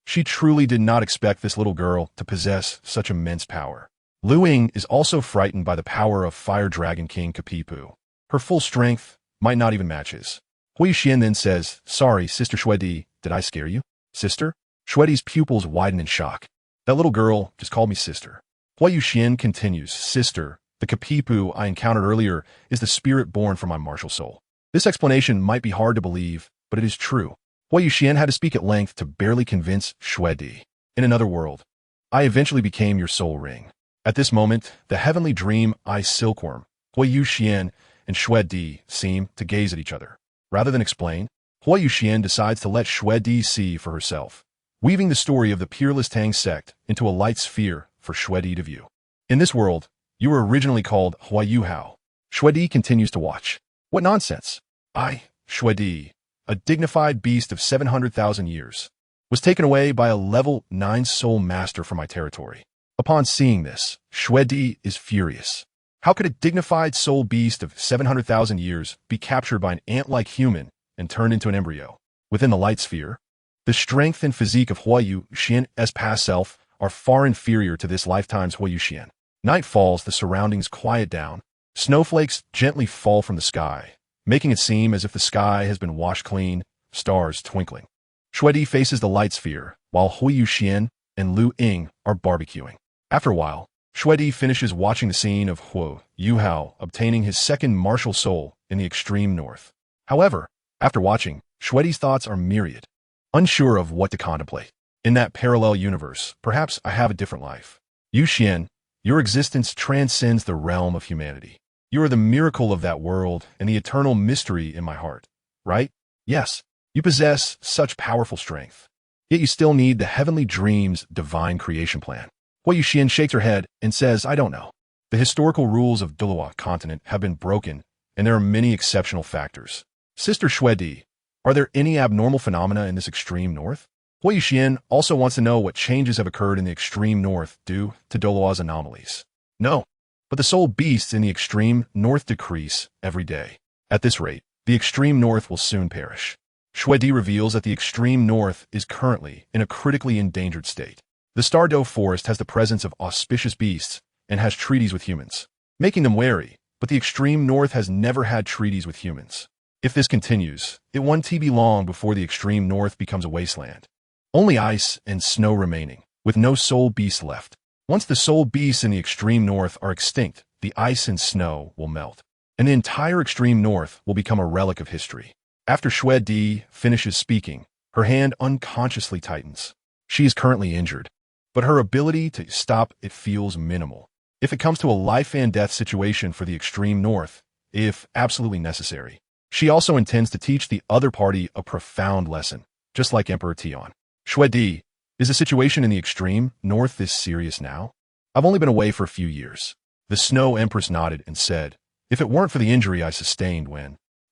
She truly did not expect this little girl to possess such immense power. Lu Ying is also frightened by the power of Fire Dragon King Kapipu. Her full strength might not even match his. Huo Yuxuan then says, Sorry, Sister Shuedi, did I scare you? Sister? Shuedi's pupils widen in shock. That little girl just called me sister. Huo Yuxuan continues, Sister, the Kapipu I encountered earlier is the spirit born from my martial soul. This explanation might be hard to believe, but it is true. Huo Yuxuan had to speak at length to barely convince Shuedi. In another world, I eventually became your soul ring. At this moment, the heavenly dream eye silkworm, Huo Yuxuan and Shuedi seem to gaze at each other. Rather than explain, Huo Yuxuan decides to let Shuedi see for herself, weaving the story of the peerless Tang sect into a light sphere for Shuedi to view. In this world, you were originally called Huo Yuhao. Shuedi continues to watch. What nonsense! I, Shuedi, a dignified beast of 700,000 years, was taken away by a level 9 soul master from my territory. Upon seeing this, Shuedi is furious. How could a dignified soul beast of 700,000 years be captured by an ant-like human and turned into an embryo? Within the light sphere, the strength and physique of Huo Yuxuan's past self are far inferior to this lifetime's Huo Yuxuan. Night falls, the surroundings quiet down. Snowflakes gently fall from the sky, making it seem as if the sky has been washed clean, stars twinkling. Shuedi faces the light sphere, while Huo Yuxuan and Lu Ying are barbecuing. After a while, Shuedi finishes watching the scene of Huo Yuhao obtaining his second martial soul in the extreme north. However, after watching, Shuedi's thoughts are myriad, unsure of what to contemplate. In that parallel universe, perhaps I have a different life. Yu Xian, your existence transcends the realm of humanity. You are the miracle of that world and the eternal mystery in my heart, right? Yes, you possess such powerful strength. Yet you still need the heavenly dream's divine creation plan. Huo Yuxuan shakes her head and says, I don't know. The historical rules of Douluo continent have been broken, and there are many exceptional factors. Sister Shuedi, are there any abnormal phenomena in this extreme north? Huo Yuxuan also wants to know what changes have occurred in the extreme north due to Douluo's anomalies. No, but the soul beasts in the extreme north decrease every day. At this rate, the extreme north will soon perish. Shuedi reveals that the extreme north is currently in a critically endangered state. The Stardo Forest has the presence of auspicious beasts and has treaties with humans, making them wary, but the extreme north has never had treaties with humans. If this continues, it won't be long before the extreme north becomes a wasteland. Only ice and snow remaining, with no soul beasts left. Once the soul beasts in the extreme north are extinct, the ice and snow will melt, and the entire extreme north will become a relic of history. After Shuedi finishes speaking, her hand unconsciously tightens. She is currently injured, but her ability to stop it feels minimal. If it comes to a life and death situation for the extreme north, if absolutely necessary, she also intends to teach the other party a profound lesson, just like Emperor Tian. Shuedi, is the situation in the extreme north this serious now? I've only been away for a few years. The Snow Empress nodded and said, if it weren't for the injury I sustained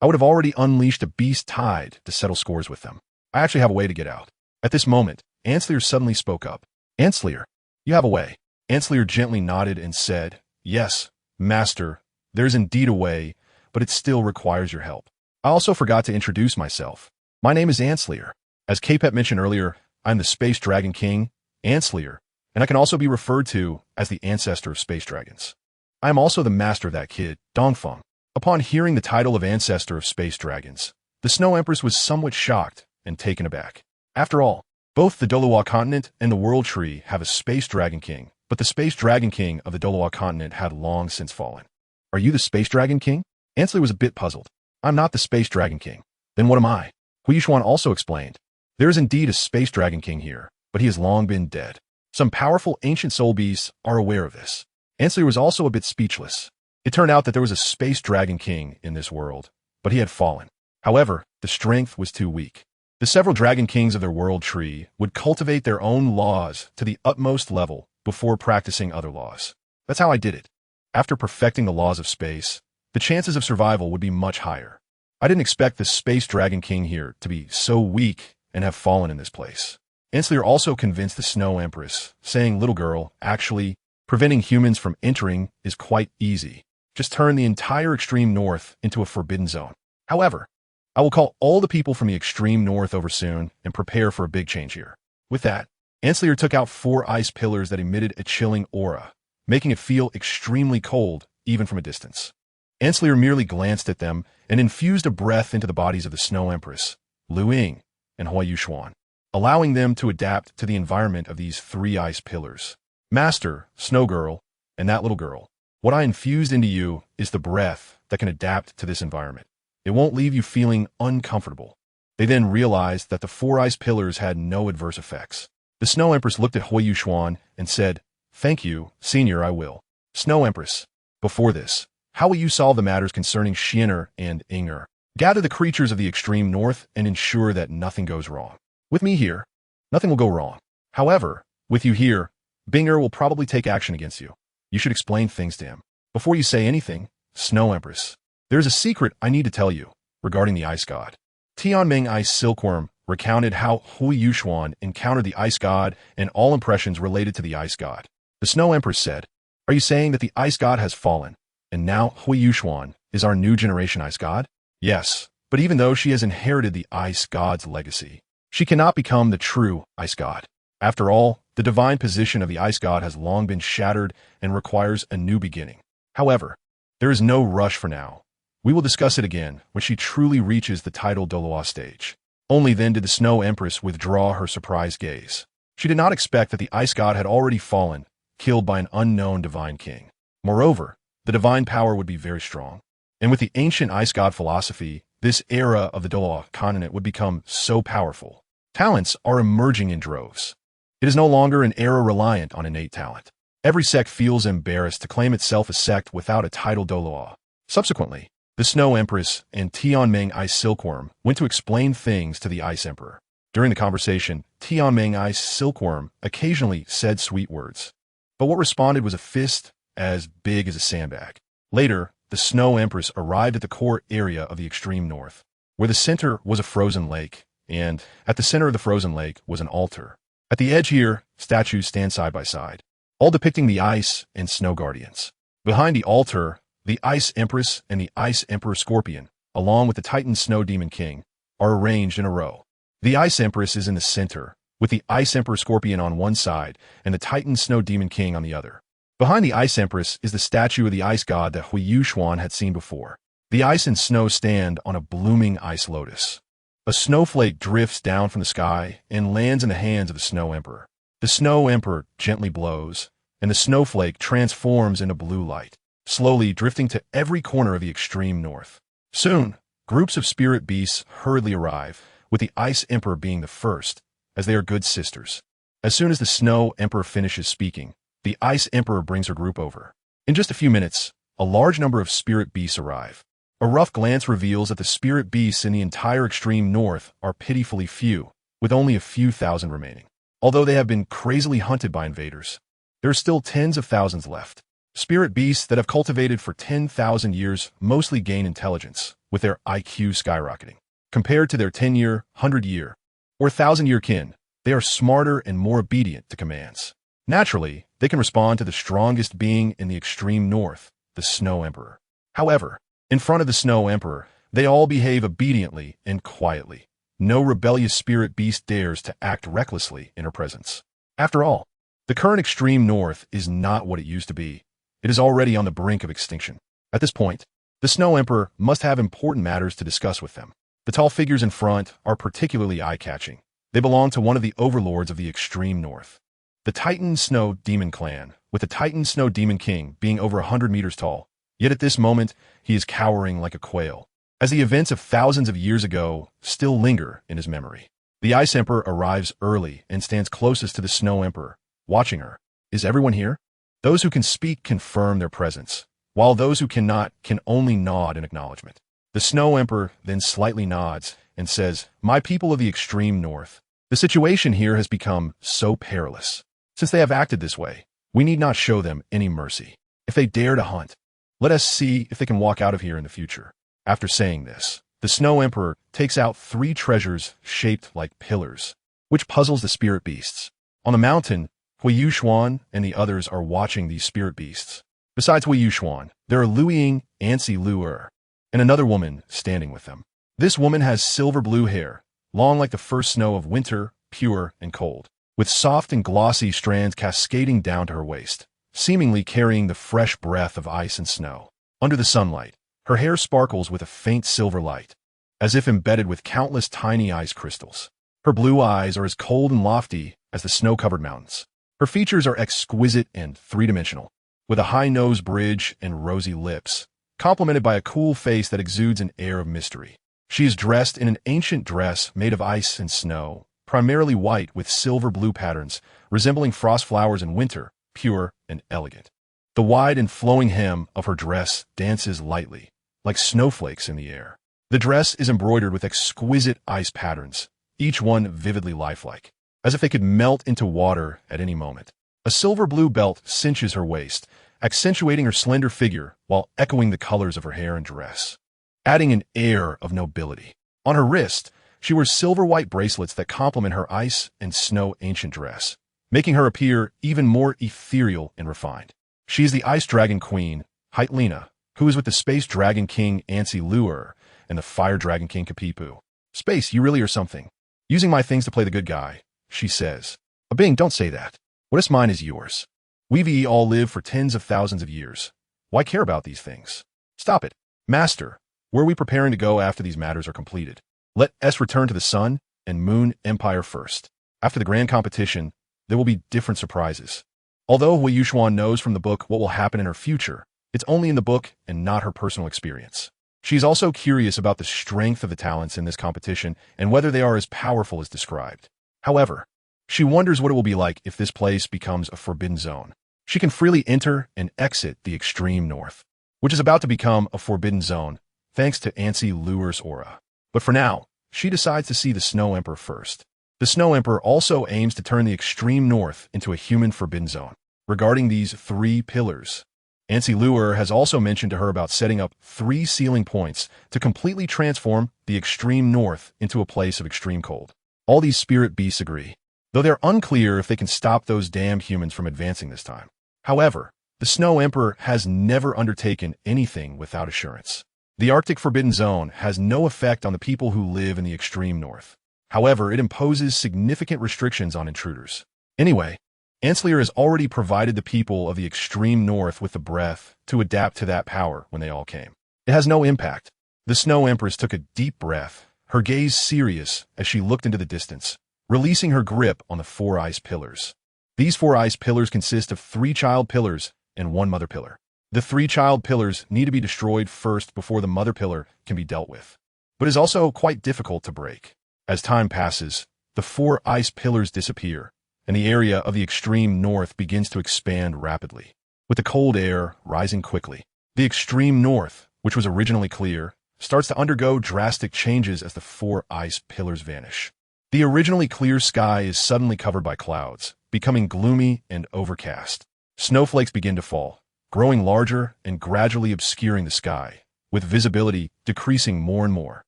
I would have already unleashed a beast tide to settle scores with them. I actually have a way to get out. At this moment, Anslier suddenly spoke up. Anslier, you have a way. Anslier gently nodded and said, yes, master, there's indeed a way, but it still requires your help. I also forgot to introduce myself. My name is Anslier. As Capet mentioned earlier, I'm the Space Dragon King, Anslier, and I can also be referred to as the ancestor of space dragons. I am also the master of that kid, Dongfeng. Upon hearing the title of ancestor of space dragons, the Snow Empress was somewhat shocked and taken aback. After all, both the Douluo continent and the World Tree have a Space Dragon King, but the Space Dragon King of the Douluo continent had long since fallen. Are you the Space Dragon King? Anslier was a bit puzzled. I'm not the Space Dragon King. Then what am I? Huo Yuxuan also explained. There is indeed a Space Dragon King here, but he has long been dead. Some powerful ancient soul beasts are aware of this. Anslier was also a bit speechless. It turned out that there was a Space Dragon King in this world, but he had fallen. However, the strength was too weak. The several Dragon Kings of their world tree would cultivate their own laws to the utmost level before practicing other laws. That's how I did it. After perfecting the laws of space, the chances of survival would be much higher. I didn't expect the Space Dragon King here to be so weak and have fallen in this place. Anslier also convinced the Snow Empress, saying, little girl, actually, preventing humans from entering is quite easy. Just turn the entire extreme north into a forbidden zone. However, I will call all the people from the extreme north over soon and prepare for a big change here. With that, Anslier took out 4 ice pillars that emitted a chilling aura, making it feel extremely cold even from a distance. Anslier merely glanced at them and infused a breath into the bodies of the Snow Empress, Lu Ying, and Huo Yuxuan, allowing them to adapt to the environment of these 3 ice pillars. Master, Snow Girl, and that little girl, what I infused into you is the breath that can adapt to this environment. It won't leave you feeling uncomfortable. They then realized that the 4 ice pillars had no adverse effects. The Snow Empress looked at Huo Yuxuan and said, thank you, Senior, I will. Snow Empress, before this, how will you solve the matters concerning Xianer and Inger? Gather the creatures of the extreme north and ensure that nothing goes wrong. With me here, nothing will go wrong. However, with you here, Binger will probably take action against you. You should explain things to him. Before you say anything, Snow Empress, there is a secret I need to tell you regarding the Ice God. Tianming Ice Silkworm recounted how Huo Yuxuan encountered the Ice God and all impressions related to the Ice God. The Snow Empress said, are you saying that the Ice God has fallen, and now Huo Yuxuan is our new generation Ice God? Yes, but even though she has inherited the Ice God's legacy, she cannot become the true Ice God. After all, the divine position of the Ice God has long been shattered and requires a new beginning. However, there is no rush for now. We will discuss it again when she truly reaches the title Douluo stage. Only then did the Snow Empress withdraw her surprised gaze. She did not expect that the ice god had already fallen, killed by an unknown divine king. Moreover, the divine power would be very strong. And with the ancient ice god philosophy, this era of the Douluo continent would become so powerful. Talents are emerging in droves. It is no longer an era reliant on innate talent. Every sect feels embarrassed to claim itself a sect without a title Douluo. Subsequently, the Snow Empress and Tianming Ice Silkworm went to explain things to the Ice Emperor. During the conversation, Tianming Ice Silkworm occasionally said sweet words. But what responded was a fist as big as a sandbag. Later, the Snow Empress arrived at the core area of the extreme north, where the center was a frozen lake, and at the center of the frozen lake was an altar. At the edge here, statues stand side by side, all depicting the ice and snow guardians. Behind the altar, the Ice Empress and the Ice Emperor Scorpion, along with the Titan Snow Demon King, are arranged in a row. The Ice Empress is in the center, with the Ice Emperor Scorpion on one side and the Titan Snow Demon King on the other. Behind the Ice Empress is the statue of the ice god that Huo Yuxuan had seen before. The ice and snow stand on a blooming ice lotus. A snowflake drifts down from the sky and lands in the hands of the Snow Emperor. The Snow Emperor gently blows, and the snowflake transforms into blue light, slowly drifting to every corner of the extreme north. Soon, groups of spirit beasts hurriedly arrive, with the Ice Emperor being the first, as they are good sisters. As soon as the Snow Emperor finishes speaking, the Ice Emperor brings her group over. In just a few minutes, a large number of spirit beasts arrive. A rough glance reveals that the spirit beasts in the entire extreme north are pitifully few, with only a few thousand remaining. Although they have been crazily hunted by invaders, there are still tens of thousands left. Spirit beasts that have cultivated for 10,000 years mostly gain intelligence, with their IQ skyrocketing. Compared to their 10-year, 100-year, or 1,000-year kin, they are smarter and more obedient to commands. Naturally, they can respond to the strongest being in the extreme north, the Snow Emperor. However, in front of the Snow Emperor, they all behave obediently and quietly. No rebellious spirit beast dares to act recklessly in her presence. After all, the current extreme north is not what it used to be. It is already on the brink of extinction. At this point, the Snow Emperor must have important matters to discuss with them. The tall figures in front are particularly eye-catching. They belong to one of the overlords of the extreme north. The Titan Snow Demon Clan, with the Titan Snow Demon King being over 100 meters tall. Yet at this moment, he is cowering like a quail, as the events of thousands of years ago still linger in his memory. The Ice Emperor arrives early and stands closest to the Snow Emperor, watching her. Is everyone here? Those who can speak confirm their presence, while those who cannot can only nod in acknowledgement. The Snow Emperor then slightly nods and says, "My people of the extreme north, the situation here has become so perilous. Since they have acted this way, we need not show them any mercy. If they dare to hunt, let us see if they can walk out of here in the future." After saying this, the Snow Emperor takes out 3 treasures shaped like pillars, which puzzles the spirit beasts. On the mountain, Huo Yuxuan and the others are watching these spirit beasts. Besides Huo Yuxuan, there are Lu Ying, Ansi Luer, and another woman standing with them. This woman has silver blue hair, long like the first snow of winter, pure and cold, with soft and glossy strands cascading down to her waist, seemingly carrying the fresh breath of ice and snow. Under the sunlight, her hair sparkles with a faint silver light, as if embedded with countless tiny ice crystals. Her blue eyes are as cold and lofty as the snow-covered mountains. Her features are exquisite and three-dimensional, with a high nose bridge and rosy lips, complemented by a cool face that exudes an air of mystery. She is dressed in an ancient dress made of ice and snow, primarily white with silver blue patterns, resembling frost flowers in winter, pure and elegant. The wide and flowing hem of her dress dances lightly, like snowflakes in the air. The dress is embroidered with exquisite ice patterns, each one vividly lifelike, as if they could melt into water at any moment. A silver blue belt cinches her waist, accentuating her slender figure while echoing the colors of her hair and dress, adding an air of nobility. On her wrist, she wears silver-white bracelets that complement her ice and snow ancient dress, making her appear even more ethereal and refined. She is the Ice Dragon Queen, Heitlina, who is with the Space Dragon King Ansi Luer and the Fire Dragon King Kapipu. "Space, you really are something. Using my things to play the good guy," she says. "Abing, don't say that. What is mine is yours. We all live for tens of thousands of years. Why care about these things? Stop it. Master, where are we preparing to go after these matters are completed? Let us return to the Sun and Moon Empire first. After the grand competition, there will be different surprises. Although Huo Yuxuan knows from the book what will happen in her future, it's only in the book and not her personal experience. She's also curious about the strength of the talents in this competition and whether they are as powerful as described. However, she wonders what it will be like if this place becomes a forbidden zone. She can freely enter and exit the extreme north, which is about to become a forbidden zone, thanks to Ansi Luer's aura. But for now, she decides to see the Snow Emperor first. The Snow Emperor also aims to turn the extreme north into a human forbidden zone. Regarding these 3 pillars, Ansi Luer has also mentioned to her about setting up 3 sealing points to completely transform the extreme north into a place of extreme cold. All these spirit beasts agree, though they're unclear if they can stop those damned humans from advancing this time. However, the Snow Emperor has never undertaken anything without assurance. The Arctic Forbidden Zone has no effect on the people who live in the extreme north. However, it imposes significant restrictions on intruders. Anyway, Anslier has already provided the people of the extreme north with the breath to adapt to that power when they all came. It has no impact. The Snow Empress took a deep breath, her gaze serious as she looked into the distance, releasing her grip on the 4 ice pillars. These 4 ice pillars consist of 3 child pillars and 1 mother pillar. The 3 child pillars need to be destroyed first before the mother pillar can be dealt with, but is also quite difficult to break. As time passes, the 4 ice pillars disappear, and the area of the extreme north begins to expand rapidly, with the cold air rising quickly. The extreme north, which was originally clear, starts to undergo drastic changes as the 4 ice pillars vanish. The originally clear sky is suddenly covered by clouds, becoming gloomy and overcast. Snowflakes begin to fall, growing larger and gradually obscuring the sky, with visibility decreasing more and more,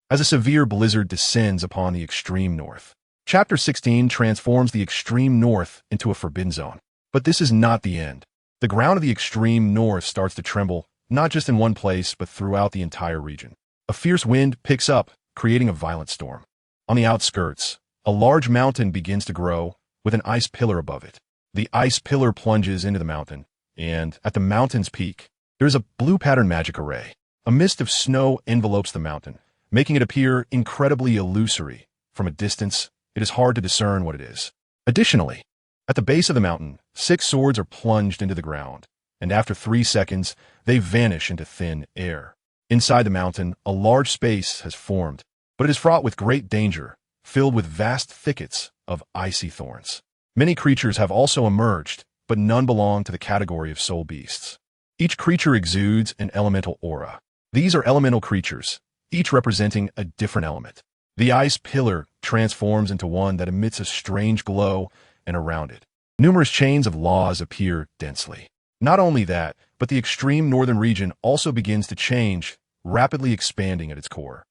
as a severe blizzard descends upon the extreme north. Chapter 16 transforms the extreme north into a forbidden zone. But this is not the end. The ground of the extreme north starts to tremble, not just in one place, but throughout the entire region. A fierce wind picks up, creating a violent storm. On the outskirts, a large mountain begins to grow, with an ice pillar above it. The ice pillar plunges into the mountain, and at the mountain's peak, there is a blue pattern magic array. A mist of snow envelopes the mountain, making it appear incredibly illusory. From a distance, it is hard to discern what it is. Additionally, at the base of the mountain, 6 swords are plunged into the ground, and after 3 seconds, they vanish into thin air. Inside the mountain, a large space has formed, but it is fraught with great danger, filled with vast thickets of icy thorns. Many creatures have also emerged, but none belong to the category of soul beasts. Each creature exudes an elemental aura. These are elemental creatures, each representing a different element. The ice pillar transforms into one that emits a strange glow, and around it, numerous chains of laws appear densely. Not only that, but the extreme northern region also begins to change, rapidly expanding at its core.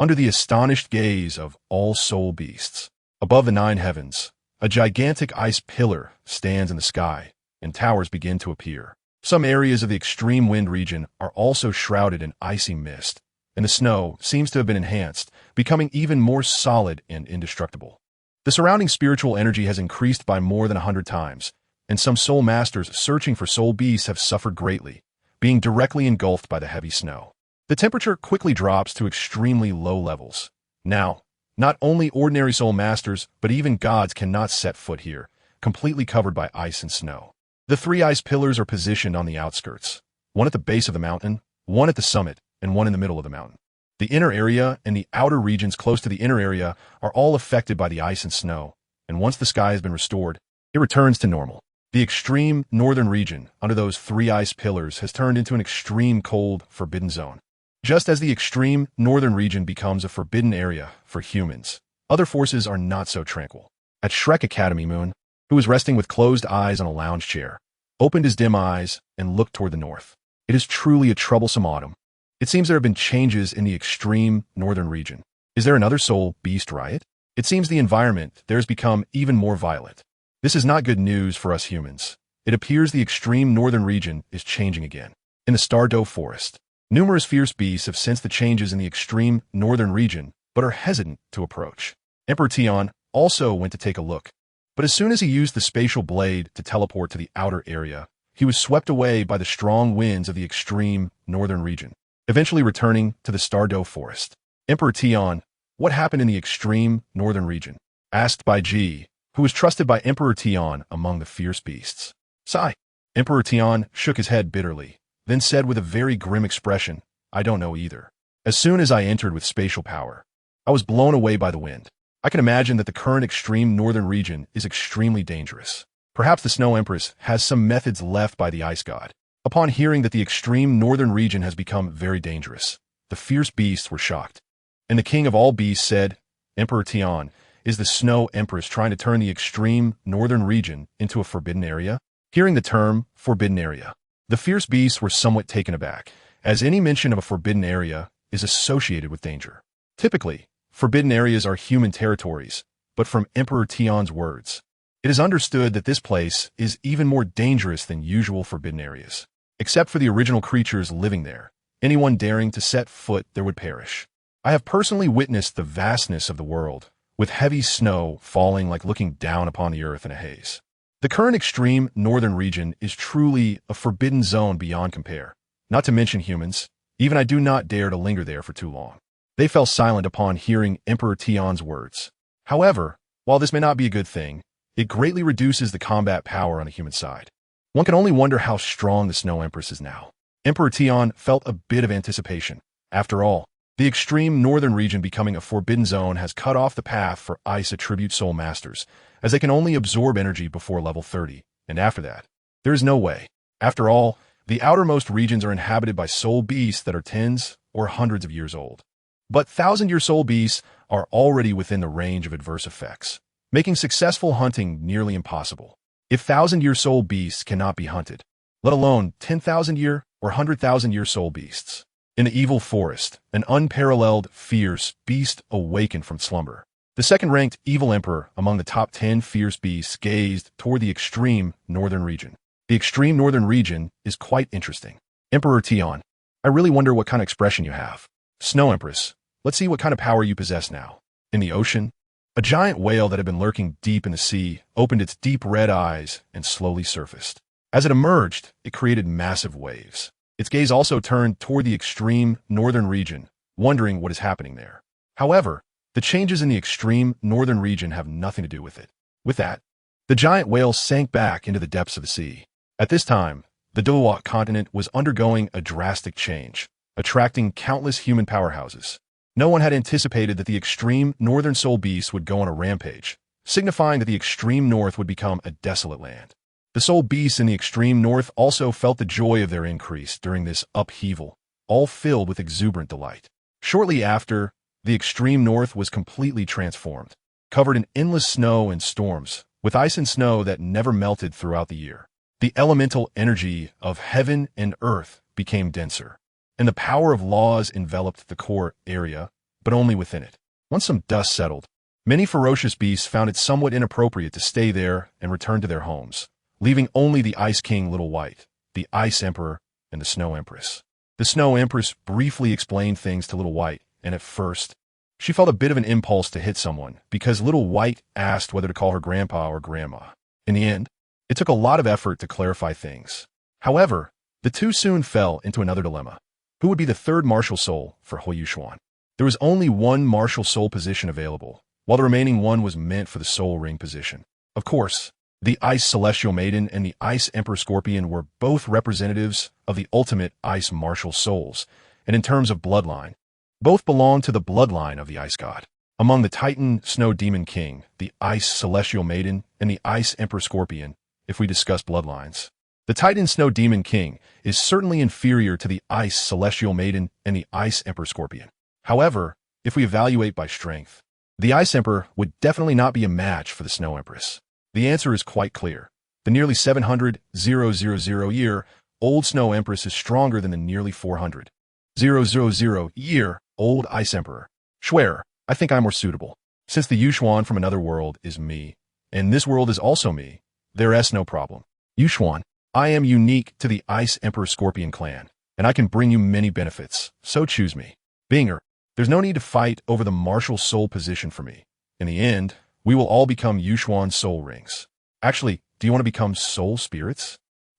Under the astonished gaze of all soul beasts, above the 9 heavens, a gigantic ice pillar stands in the sky, and towers begin to appear. Some areas of the extreme wind region are also shrouded in icy mist, and the snow seems to have been enhanced, becoming even more solid and indestructible. The surrounding spiritual energy has increased by more than 100 times, and some soul masters searching for soul beasts have suffered greatly, being directly engulfed by the heavy snow. The temperature quickly drops to extremely low levels. Now, not only ordinary soul masters, but even gods cannot set foot here, completely covered by ice and snow. The 3 ice pillars are positioned on the outskirts, one at the base of the mountain, one at the summit, and one in the middle of the mountain. The inner area and the outer regions close to the inner area are all affected by the ice and snow, and once the sky has been restored, it returns to normal. The extreme northern region, under those 3 ice pillars, has turned into an extreme cold, forbidden zone. Just as the extreme northern region becomes a forbidden area for humans, other forces are not so tranquil. At Shrek Academy, Moon, who was resting with closed eyes on a lounge chair, opened his dim eyes and looked toward the north. It is truly a troublesome autumn. It seems there have been changes in the extreme northern region. Is there another soul beast riot? It seems the environment there has become even more violent. This is not good news for us humans. It appears the extreme northern region is changing again. In the Stardo Forest, numerous fierce beasts have sensed the changes in the extreme northern region, but are hesitant to approach. Emperor Tian also went to take a look, but as soon as he used the spatial blade to teleport to the outer area, he was swept away by the strong winds of the extreme northern region, eventually returning to the Stardo Forest. Emperor Tian, what happened in the extreme northern region? Asked by Ji, who was trusted by Emperor Tian among the fierce beasts. Sigh. Emperor Tian shook his head bitterly, then said with a very grim expression, I don't know either. As soon as I entered with spatial power, I was blown away by the wind. I can imagine that the current extreme northern region is extremely dangerous. Perhaps the Snow Empress has some methods left by the ice god. Upon hearing that the extreme northern region has become very dangerous, the fierce beasts were shocked. And the king of all beasts said, Emperor Tian, is the Snow Empress trying to turn the extreme northern region into a forbidden area? Hearing the term forbidden area, the fierce beasts were somewhat taken aback, as any mention of a forbidden area is associated with danger. Typically, forbidden areas are human territories, but from Emperor Tian's words, it is understood that this place is even more dangerous than usual forbidden areas. Except for the original creatures living there, anyone daring to set foot there would perish. I have personally witnessed the vastness of the world, with heavy snow falling like looking down upon the earth in a haze. The current extreme northern region is truly a forbidden zone beyond compare. Not to mention humans, even I do not dare to linger there for too long. They fell silent upon hearing Emperor Tian's words. However, while this may not be a good thing, it greatly reduces the combat power on the human side. One can only wonder how strong the Snow Empress is now. Emperor Tian felt a bit of anticipation. After all, the extreme northern region becoming a forbidden zone has cut off the path for ice attribute soul masters, as they can only absorb energy before level 30, and after that, there is no way. After all, the outermost regions are inhabited by soul beasts that are tens or hundreds of years old. But thousand-year soul beasts are already within the range of adverse effects, making successful hunting nearly impossible. If 1,000-year soul beasts cannot be hunted, let alone 10,000-year or 100,000-year soul beasts. In the evil forest, an unparalleled, fierce beast awakened from slumber. The second-ranked evil emperor among the top 10 fierce beasts gazed toward the extreme northern region. The extreme northern region is quite interesting. Emperor Tian, I really wonder what kind of expression you have. Snow Empress, let's see what kind of power you possess now. In the ocean, a giant whale that had been lurking deep in the sea opened its deep red eyes and slowly surfaced. As it emerged, it created massive waves. Its gaze also turned toward the extreme northern region, wondering what is happening there. However, the changes in the extreme northern region have nothing to do with it. With that, the giant whale sank back into the depths of the sea. At this time, the Douluo continent was undergoing a drastic change, attracting countless human powerhouses. No one had anticipated that the extreme northern soul beasts would go on a rampage, signifying that the extreme north would become a desolate land. The soul beasts in the extreme north also felt the joy of their increase during this upheaval, all filled with exuberant delight. Shortly after, the extreme north was completely transformed, covered in endless snow and storms, with ice and snow that never melted throughout the year. The elemental energy of heaven and earth became denser, and the power of laws enveloped the core area, but only within it. Once some dust settled, many ferocious beasts found it somewhat inappropriate to stay there and return to their homes, leaving only the Ice King Little White, the Ice Emperor, and the Snow Empress. The Snow Empress briefly explained things to Little White, and at first, she felt a bit of an impulse to hit someone because Little White asked whether to call her grandpa or grandma. In the end, it took a lot of effort to clarify things. However, the two soon fell into another dilemma. Who would be the third martial soul for Huo Yuxuan? There was only one martial soul position available, while the remaining one was meant for the soul ring position. Of course, the Ice Celestial Maiden and the Ice Emperor Scorpion were both representatives of the ultimate Ice Martial Souls, and in terms of bloodline, both belonged to the bloodline of the Ice God. Among the Titan Snow Demon King, the Ice Celestial Maiden, and the Ice Emperor Scorpion, if we discuss bloodlines, the Titan Snow Demon King is certainly inferior to the Ice Celestial Maiden and the Ice Emperor Scorpion. However, if we evaluate by strength, the Ice Emperor would definitely not be a match for the Snow Empress. The answer is quite clear. The nearly 700,000-year-old Snow Empress is stronger than the nearly 400,000-year-old Ice Emperor. Swear, I think I'm more suitable. Since the Yuxuan from another world is me, and this world is also me, there's no problem. Yuxuan, I am unique to the Ice Emperor Scorpion clan, and I can bring you many benefits, so choose me. Binger, there's no need to fight over the martial soul position for me. In the end, we will all become Yuxuan soul rings. Actually, do you want to become soul spirits?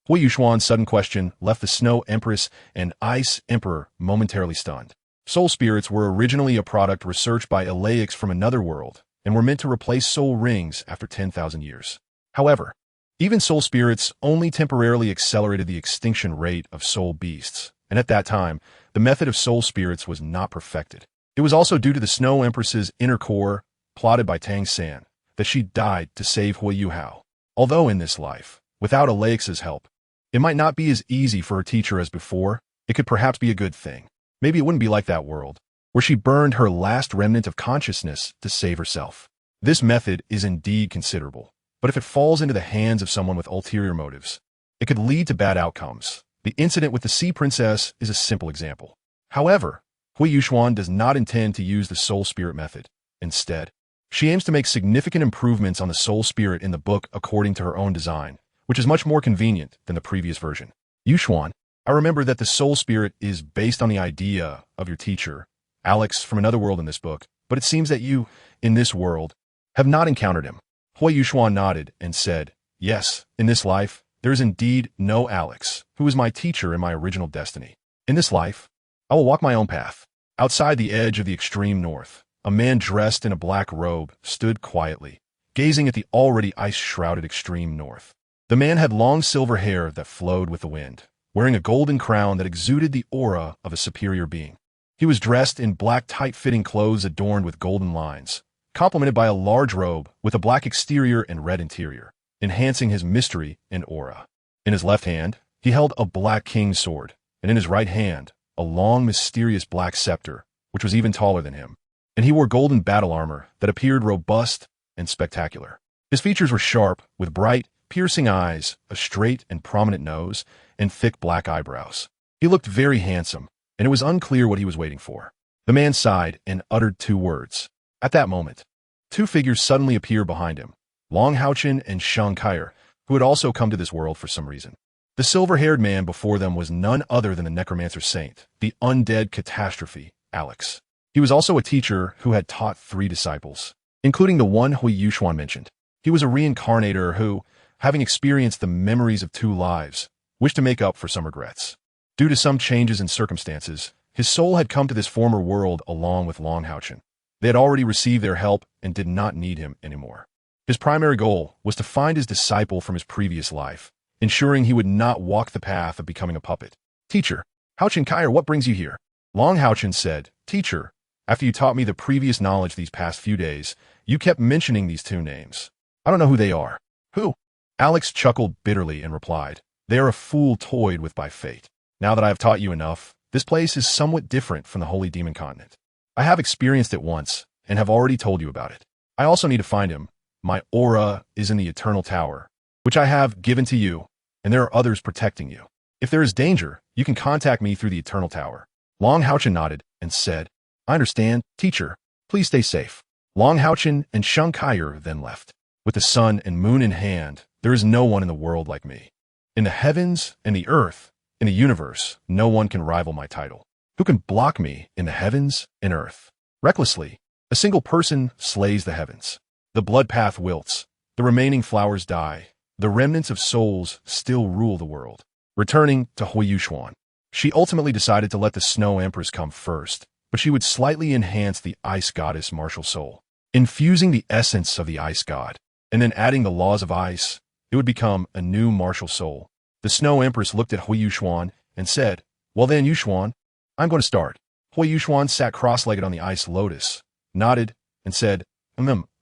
Huo Yuxuan's sudden question left the Snow Empress and Ice Emperor momentarily stunned. Soul spirits were originally a product researched by Elaics from another world, and were meant to replace soul rings after 10,000 years. However, even soul spirits only temporarily accelerated the extinction rate of soul beasts, and at that time, the method of soul spirits was not perfected. It was also due to the Snow Empress's inner core, plotted by Tang San, that she died to save Huo Yuhao. Although in this life, without Aleix's help, it might not be as easy for her teacher as before, it could perhaps be a good thing. Maybe it wouldn't be like that world, where she burned her last remnant of consciousness to save herself. This method is indeed considerable, but if it falls into the hands of someone with ulterior motives, it could lead to bad outcomes. The incident with the Sea Princess is a simple example. However, Huo Yuxuan does not intend to use the soul spirit method. Instead, she aims to make significant improvements on the soul spirit in the book according to her own design, which is much more convenient than the previous version. Yuxuan, I remember that the soul spirit is based on the idea of your teacher, Alex, from another world in this book, but it seems that you, in this world, have not encountered him. Huo Yuxuan nodded and said, yes, in this life, there is indeed no Alex, who is my teacher in my original destiny. In this life, I will walk my own path. Outside the edge of the extreme north, a man dressed in a black robe stood quietly, gazing at the already ice-shrouded extreme north. The man had long silver hair that flowed with the wind, wearing a golden crown that exuded the aura of a superior being. He was dressed in black tight-fitting clothes adorned with golden lines, complemented by a large robe with a black exterior and red interior, enhancing his mystery and aura. In his left hand, he held a black king's sword, and in his right hand, a long, mysterious black scepter, which was even taller than him. And he wore golden battle armor that appeared robust and spectacular. His features were sharp, with bright, piercing eyes, a straight and prominent nose, and thick black eyebrows. He looked very handsome, and it was unclear what he was waiting for. The man sighed and uttered two words. At that moment, two figures suddenly appeared behind him, Long Houchen and Sheng Kair, who had also come to this world for some reason. The silver-haired man before them was none other than the necromancer saint, the undead catastrophe, Alex. He was also a teacher who had taught 3 disciples, including the one Huo Yuxuan mentioned. He was a reincarnator who, having experienced the memories of 2 lives, wished to make up for some regrets. Due to some changes in circumstances, his soul had come to this former world along with Long Houchen. They had already received their help and did not need him anymore. His primary goal was to find his disciple from his previous life, ensuring he would not walk the path of becoming a puppet. Teacher, Houchen Kair, what brings you here? Long Houchen said, Teacher, after you taught me the previous knowledge these past few days, you kept mentioning these 2 names. I don't know who they are. Who? Alex chuckled bitterly and replied, they are a fool toyed with by fate. Now that I have taught you enough, this place is somewhat different from the Holy Demon Continent. I have experienced it once and have already told you about it. I also need to find him. My aura is in the Eternal Tower, which I have given to you, and there are others protecting you. If there is danger, you can contact me through the Eternal Tower. Long Houchen nodded and said, I understand, teacher. Please stay safe. Long Houchen and Sheng Kair then left. With the sun and moon in hand, there is no one in the world like me. In the heavens and the earth, in the universe, no one can rival my title. Who can block me in the heavens and earth? Recklessly, a single person slays the heavens. The blood path wilts. The remaining flowers die. The remnants of souls still rule the world. Returning to Huo Yuxuan, she ultimately decided to let the Snow Empress come first, but she would slightly enhance the Ice Goddess martial soul, infusing the essence of the Ice God, and then adding the laws of ice. It would become a new martial soul. The Snow Empress looked at Huo Yuxuan and said, well then, Yuxuan, I'm going to start. Huo Yuxuan sat cross-legged on the ice lotus, nodded, and said,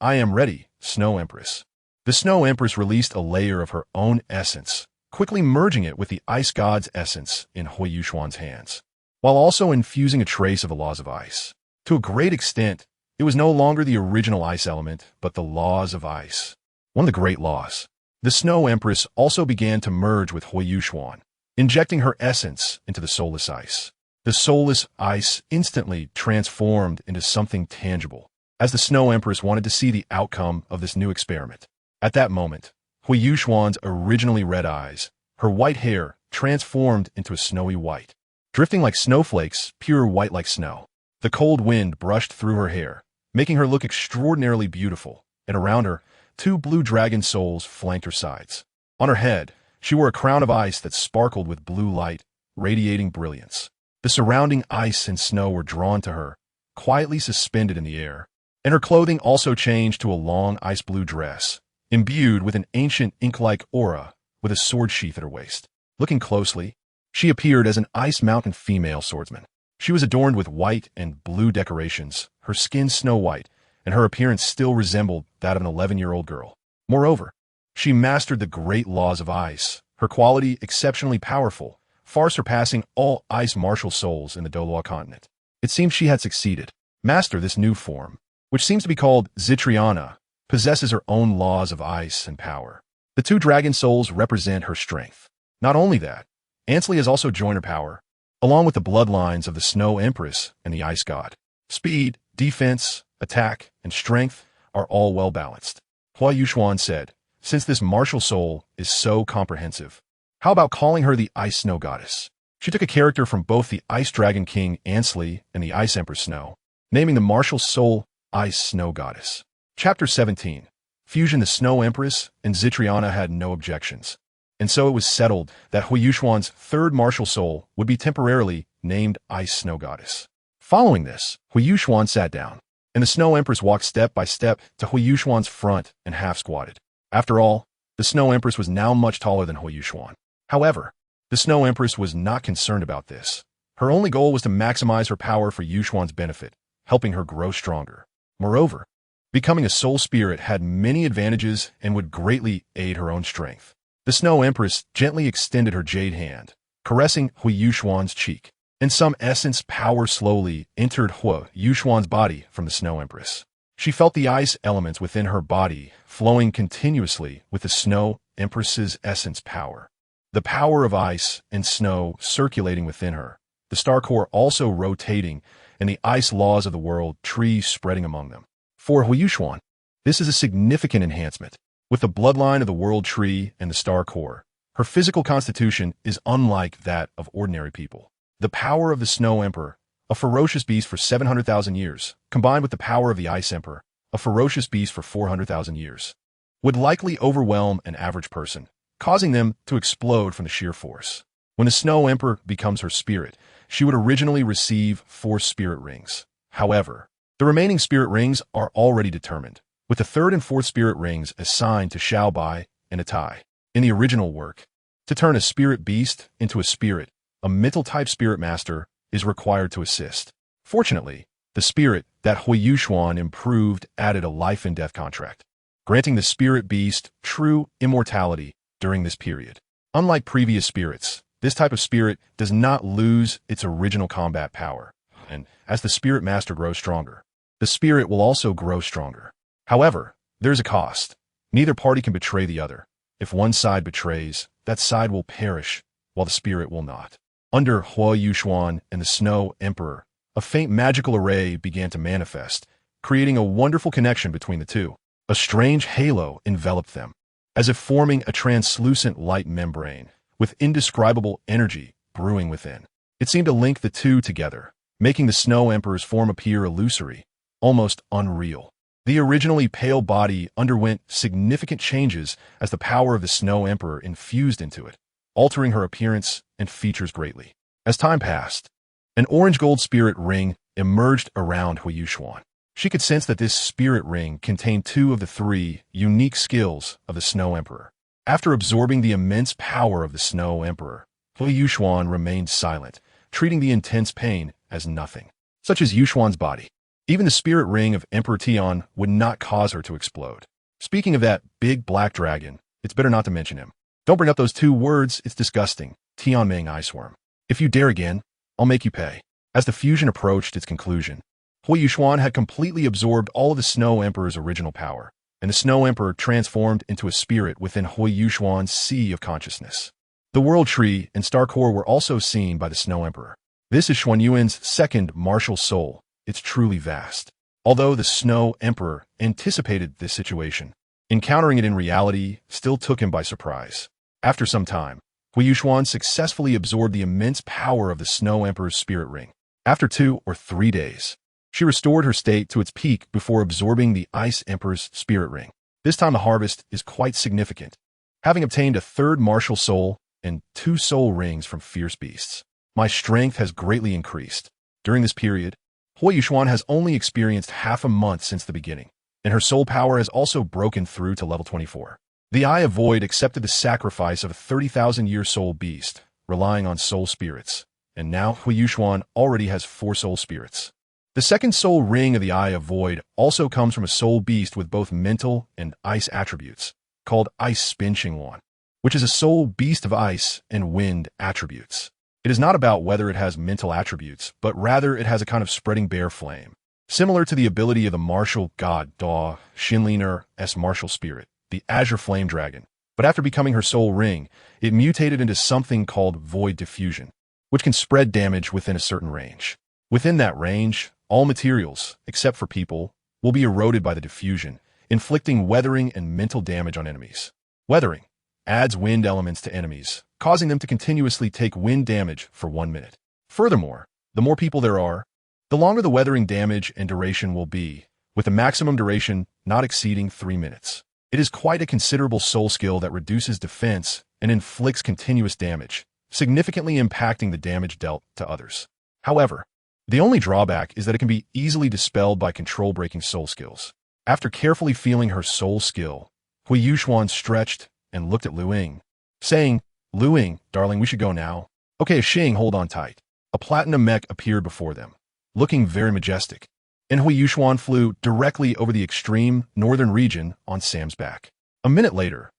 I am ready, Snow Empress. The Snow Empress released a layer of her own essence, quickly merging it with the Ice God's essence in Huo Yuxuan's hands, while also infusing a trace of the laws of ice. To a great extent, it was no longer the original ice element, but the laws of ice. One of the great laws. The Snow Empress also began to merge with Huo Yuxuan, injecting her essence into the soulless ice. The soulless ice instantly transformed into something tangible, as the Snow Empress wanted to see the outcome of this new experiment. At that moment, Huo Yuxuan's originally red eyes, her white hair, transformed into a snowy white, drifting like snowflakes, pure white like snow. The cold wind brushed through her hair, making her look extraordinarily beautiful, and around her, 2 blue dragon souls flanked her sides. On her head, she wore a crown of ice that sparkled with blue light, radiating brilliance. The surrounding ice and snow were drawn to her, quietly suspended in the air. and her clothing also changed to a long ice blue dress, imbued with an ancient ink-like aura with a sword sheath at her waist. Looking closely, she appeared as an ice mountain female swordsman. She was adorned with white and blue decorations, her skin snow white, and her appearance still resembled that of an 11-year-old girl. Moreover, she mastered the great laws of ice, her quality exceptionally powerful, far surpassing all ice martial souls in the Douluo continent. It seemed she had succeeded. Master this new form, which seems to be called Zitriana, possesses her own laws of ice and power. The two dragon souls represent her strength. Not only that, Ansley has also joined her power, along with the bloodlines of the Snow Empress and the Ice God. Speed, defense, attack, and strength are all well balanced. Huo Yuxuan said, since this martial soul is so comprehensive, how about calling her the Ice Snow Goddess? She took a character from both the Ice Dragon King Ansley and the Ice Empress Snow, naming the martial soul Ice Snow Goddess. Chapter 17. Fusion. The Snow Empress and Zitriana had no objections, and so it was settled that Huo Yuxuan's third martial soul would be temporarily named Ice Snow Goddess. Following this, Huo Yuxuan sat down, and the Snow Empress walked step by step to Huo Yuxuan's front and half-squatted. After all, the Snow Empress was now much taller than Huo Yuxuan. However, the Snow Empress was not concerned about this. Her only goal was to maximize her power for Yuxuan's benefit, helping her grow stronger. Moreover, becoming a soul spirit had many advantages and would greatly aid her own strength. The Snow Empress gently extended her jade hand, caressing Huo Yuxuan's cheek, and some essence power slowly entered Huo Yuxuan's body from the Snow Empress. She felt the ice elements within her body flowing continuously with the Snow Empress's essence power. The power of ice and snow circulating within her, the star core also rotating, and the ice laws of the world tree spreading among them. For Huo Yuxuan, this is a significant enhancement. With the bloodline of the world tree and the star core, her physical constitution is unlike that of ordinary people. The power of the Snow Emperor, a ferocious beast for 700,000 years, combined with the power of the Ice Emperor, a ferocious beast for 400,000 years, would likely overwhelm an average person, causing them to explode from the sheer force. When the Snow Emperor becomes her spirit, she would originally receive 4 spirit rings. However, the remaining spirit rings are already determined, with the 3rd and 4th spirit rings assigned to Xiaobai and Atai. In the original work, to turn a spirit beast into a spirit, a mental-type spirit master is required to assist. Fortunately, the spirit that Huo Yuxuan improved added a life and death contract, granting the spirit beast true immortality during this period. Unlike previous spirits, this type of spirit does not lose its original combat power, and as the spirit master grows stronger, the spirit will also grow stronger. However, there's a cost. Neither party can betray the other. If one side betrays, that side will perish, while the spirit will not. Under Huo Yuxuan and the Snow Emperor, a faint magical array began to manifest, creating a wonderful connection between the two. A strange halo enveloped them, as if forming a translucent light membrane, with indescribable energy brewing within. It seemed to link the two together, making the Snow Emperor's form appear illusory, almost unreal. The originally pale body underwent significant changes as the power of the Snow Emperor infused into it, altering her appearance and features greatly. As time passed, an orange-gold spirit ring emerged around Huo Yuxuan. She could sense that this spirit ring contained 2 of the 3 unique skills of the Snow Emperor. After absorbing the immense power of the Snow Emperor, Huo Yuxuan remained silent, treating the intense pain as nothing. Such as Yuxuan's body, even the spirit ring of Emperor Tian would not cause her to explode. Speaking of that big black dragon, it's better not to mention him. Don't bring up those 2 words, it's disgusting. Tianming Iceworm. If you dare again, I'll make you pay. As the fusion approached its conclusion, Huo Yuxuan had completely absorbed all of the Snow Emperor's original power, and the Snow Emperor transformed into a spirit within Huo Yuxuan's sea of consciousness. The World Tree and Star Core were also seen by the Snow Emperor. This is Xuan Yuan's 2nd martial soul. It's truly vast. Although the Snow Emperor anticipated this situation, encountering it in reality still took him by surprise. After some time, Huo Yuxuan successfully absorbed the immense power of the Snow Emperor's spirit ring. After 2 or 3 days, she restored her state to its peak before absorbing the Ice Emperor's spirit ring. This time the harvest is quite significant, having obtained a 3rd martial soul and 2 soul rings from fierce beasts. My strength has greatly increased. During this period, Huo Huo Yuxuan has only experienced half a month since the beginning, and her soul power has also broken through to level 24. The Eye of Void accepted the sacrifice of a 30,000-year soul beast, relying on soul spirits, and now Huo Yuxuan already has 4 soul spirits. The second soul ring of the Eye of Void also comes from a soul beast with both mental and ice attributes, called Ice Spin Xingwan, which is a soul beast of ice and wind attributes. It is not about whether it has mental attributes, but rather it has a kind of spreading bear flame, similar to the ability of the martial god Da Xinliner's martial spirit, the Azure Flame Dragon. But after becoming her soul ring, it mutated into something called Void Diffusion, which can spread damage within a certain range. Within that range, all materials, except for people, will be eroded by the diffusion, inflicting weathering and mental damage on enemies. Weathering adds wind elements to enemies, causing them to continuously take wind damage for 1 minute. Furthermore, the more people there are, the longer the weathering damage and duration will be, with the maximum duration not exceeding 3 minutes. It is quite a considerable soul skill that reduces defense and inflicts continuous damage, significantly impacting the damage dealt to others. However, the only drawback is that it can be easily dispelled by control-breaking soul skills. After carefully feeling her soul skill, Huo Yuxuan stretched and looked at Lu Ying, saying, "Lu Ying, darling, we should go now." "Okay, Xing, hold on tight." A platinum mech appeared before them, looking very majestic, and Huo Yuxuan flew directly over the extreme northern region on Sam's back. A minute later,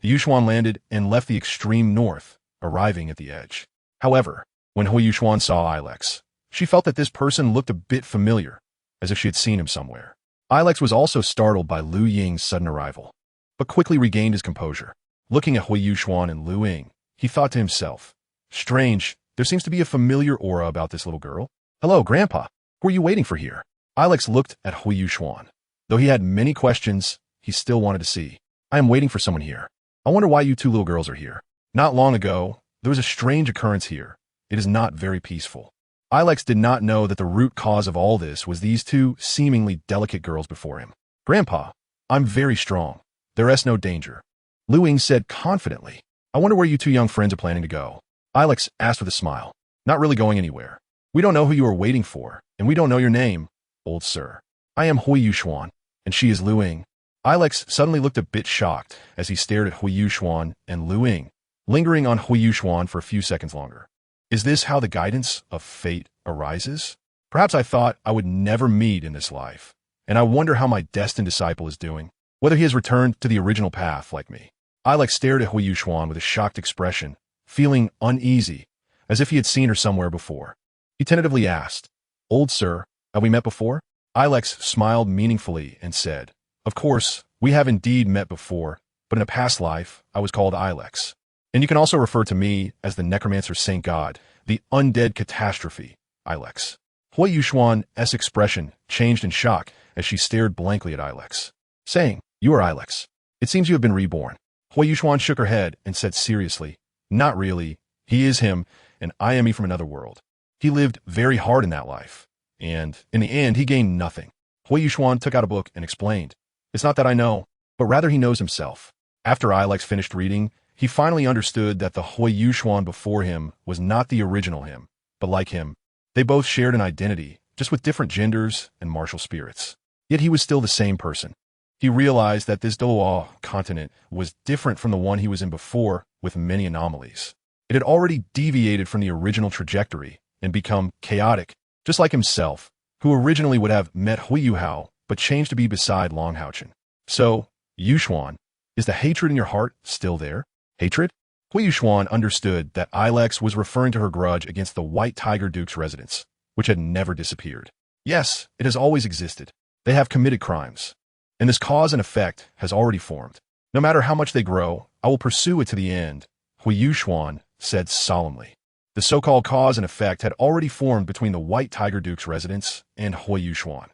Yuxuan landed and left the extreme north, arriving at the edge. However, when Huo Yuxuan saw Ilex, she felt that this person looked a bit familiar, as if she had seen him somewhere. Ilex was also startled by Lu Ying's sudden arrival, but quickly regained his composure. Looking at Huo Yuxuan and Lu Ying, he thought to himself, "Strange, there seems to be a familiar aura about this little girl." "Hello, Grandpa. Who are you waiting for here?" Ilex looked at Huo Yuxuan. Though he had many questions, he still wanted to see. "I am waiting for someone here. I wonder why you 2 little girls are here. Not long ago, there was a strange occurrence here. It is not very peaceful." Ilex did not know that the root cause of all this was these 2 seemingly delicate girls before him. "Grandpa, I'm very strong. There is no danger," Lu Ying said confidently. "I wonder where you 2 young friends are planning to go?" Ilex asked with a smile. "Not really going anywhere. We don't know who you are waiting for, and we don't know your name, old sir. I am Huo Yuxuan, and she is Lu Ying." Ilex suddenly looked a bit shocked as he stared at Huo Yuxuan and Lu Ying, lingering on Huo Yuxuan for a few seconds longer. Is this how the guidance of fate arises? Perhaps I thought I would never meet in this life, and I wonder how my destined disciple is doing, whether he has returned to the original path like me. Ilex stared at Huo Yuxuan with a shocked expression, feeling uneasy, as if he had seen her somewhere before. He tentatively asked, "Old sir, have we met before?" Ilex smiled meaningfully and said, "Of course, we have indeed met before, but in a past life, I was called Ilex. And you can also refer to me as the Necromancer Saint God, the undead catastrophe, Ilex." Huo Yuxuan's expression changed in shock as she stared blankly at Ilex, saying, "You are Ilex. It seems you have been reborn." Huo Yuxuan shook her head and said seriously, "Not really. He is him, and I am he from another world. He lived very hard in that life, and in the end he gained nothing." Huo Yuxuan took out a book and explained, "It's not that I know, but rather he knows himself." After Ilex finished reading, he finally understood that the Huo Yuxuan before him was not the original him, but like him. They both shared an identity, just with different genders and martial spirits. Yet he was still the same person. He realized that this Douluo continent was different from the one he was in before, with many anomalies. It had already deviated from the original trajectory and become chaotic, just like himself, who originally would have met Huo Yuhao, but changed to be beside Long Haochen. So, Yuxuan, is the hatred in your heart still there? Hatred? Huo Yuxuan understood that Ilex was referring to her grudge against the White Tiger Duke's residents, which had never disappeared. Yes, it has always existed. They have committed crimes. And this cause and effect has already formed. No matter how much they grow, I will pursue it to the end, Huo Yuxuan said solemnly. The so-called cause and effect had already formed between the White Tiger Duke's residents and Huo Yuxuan.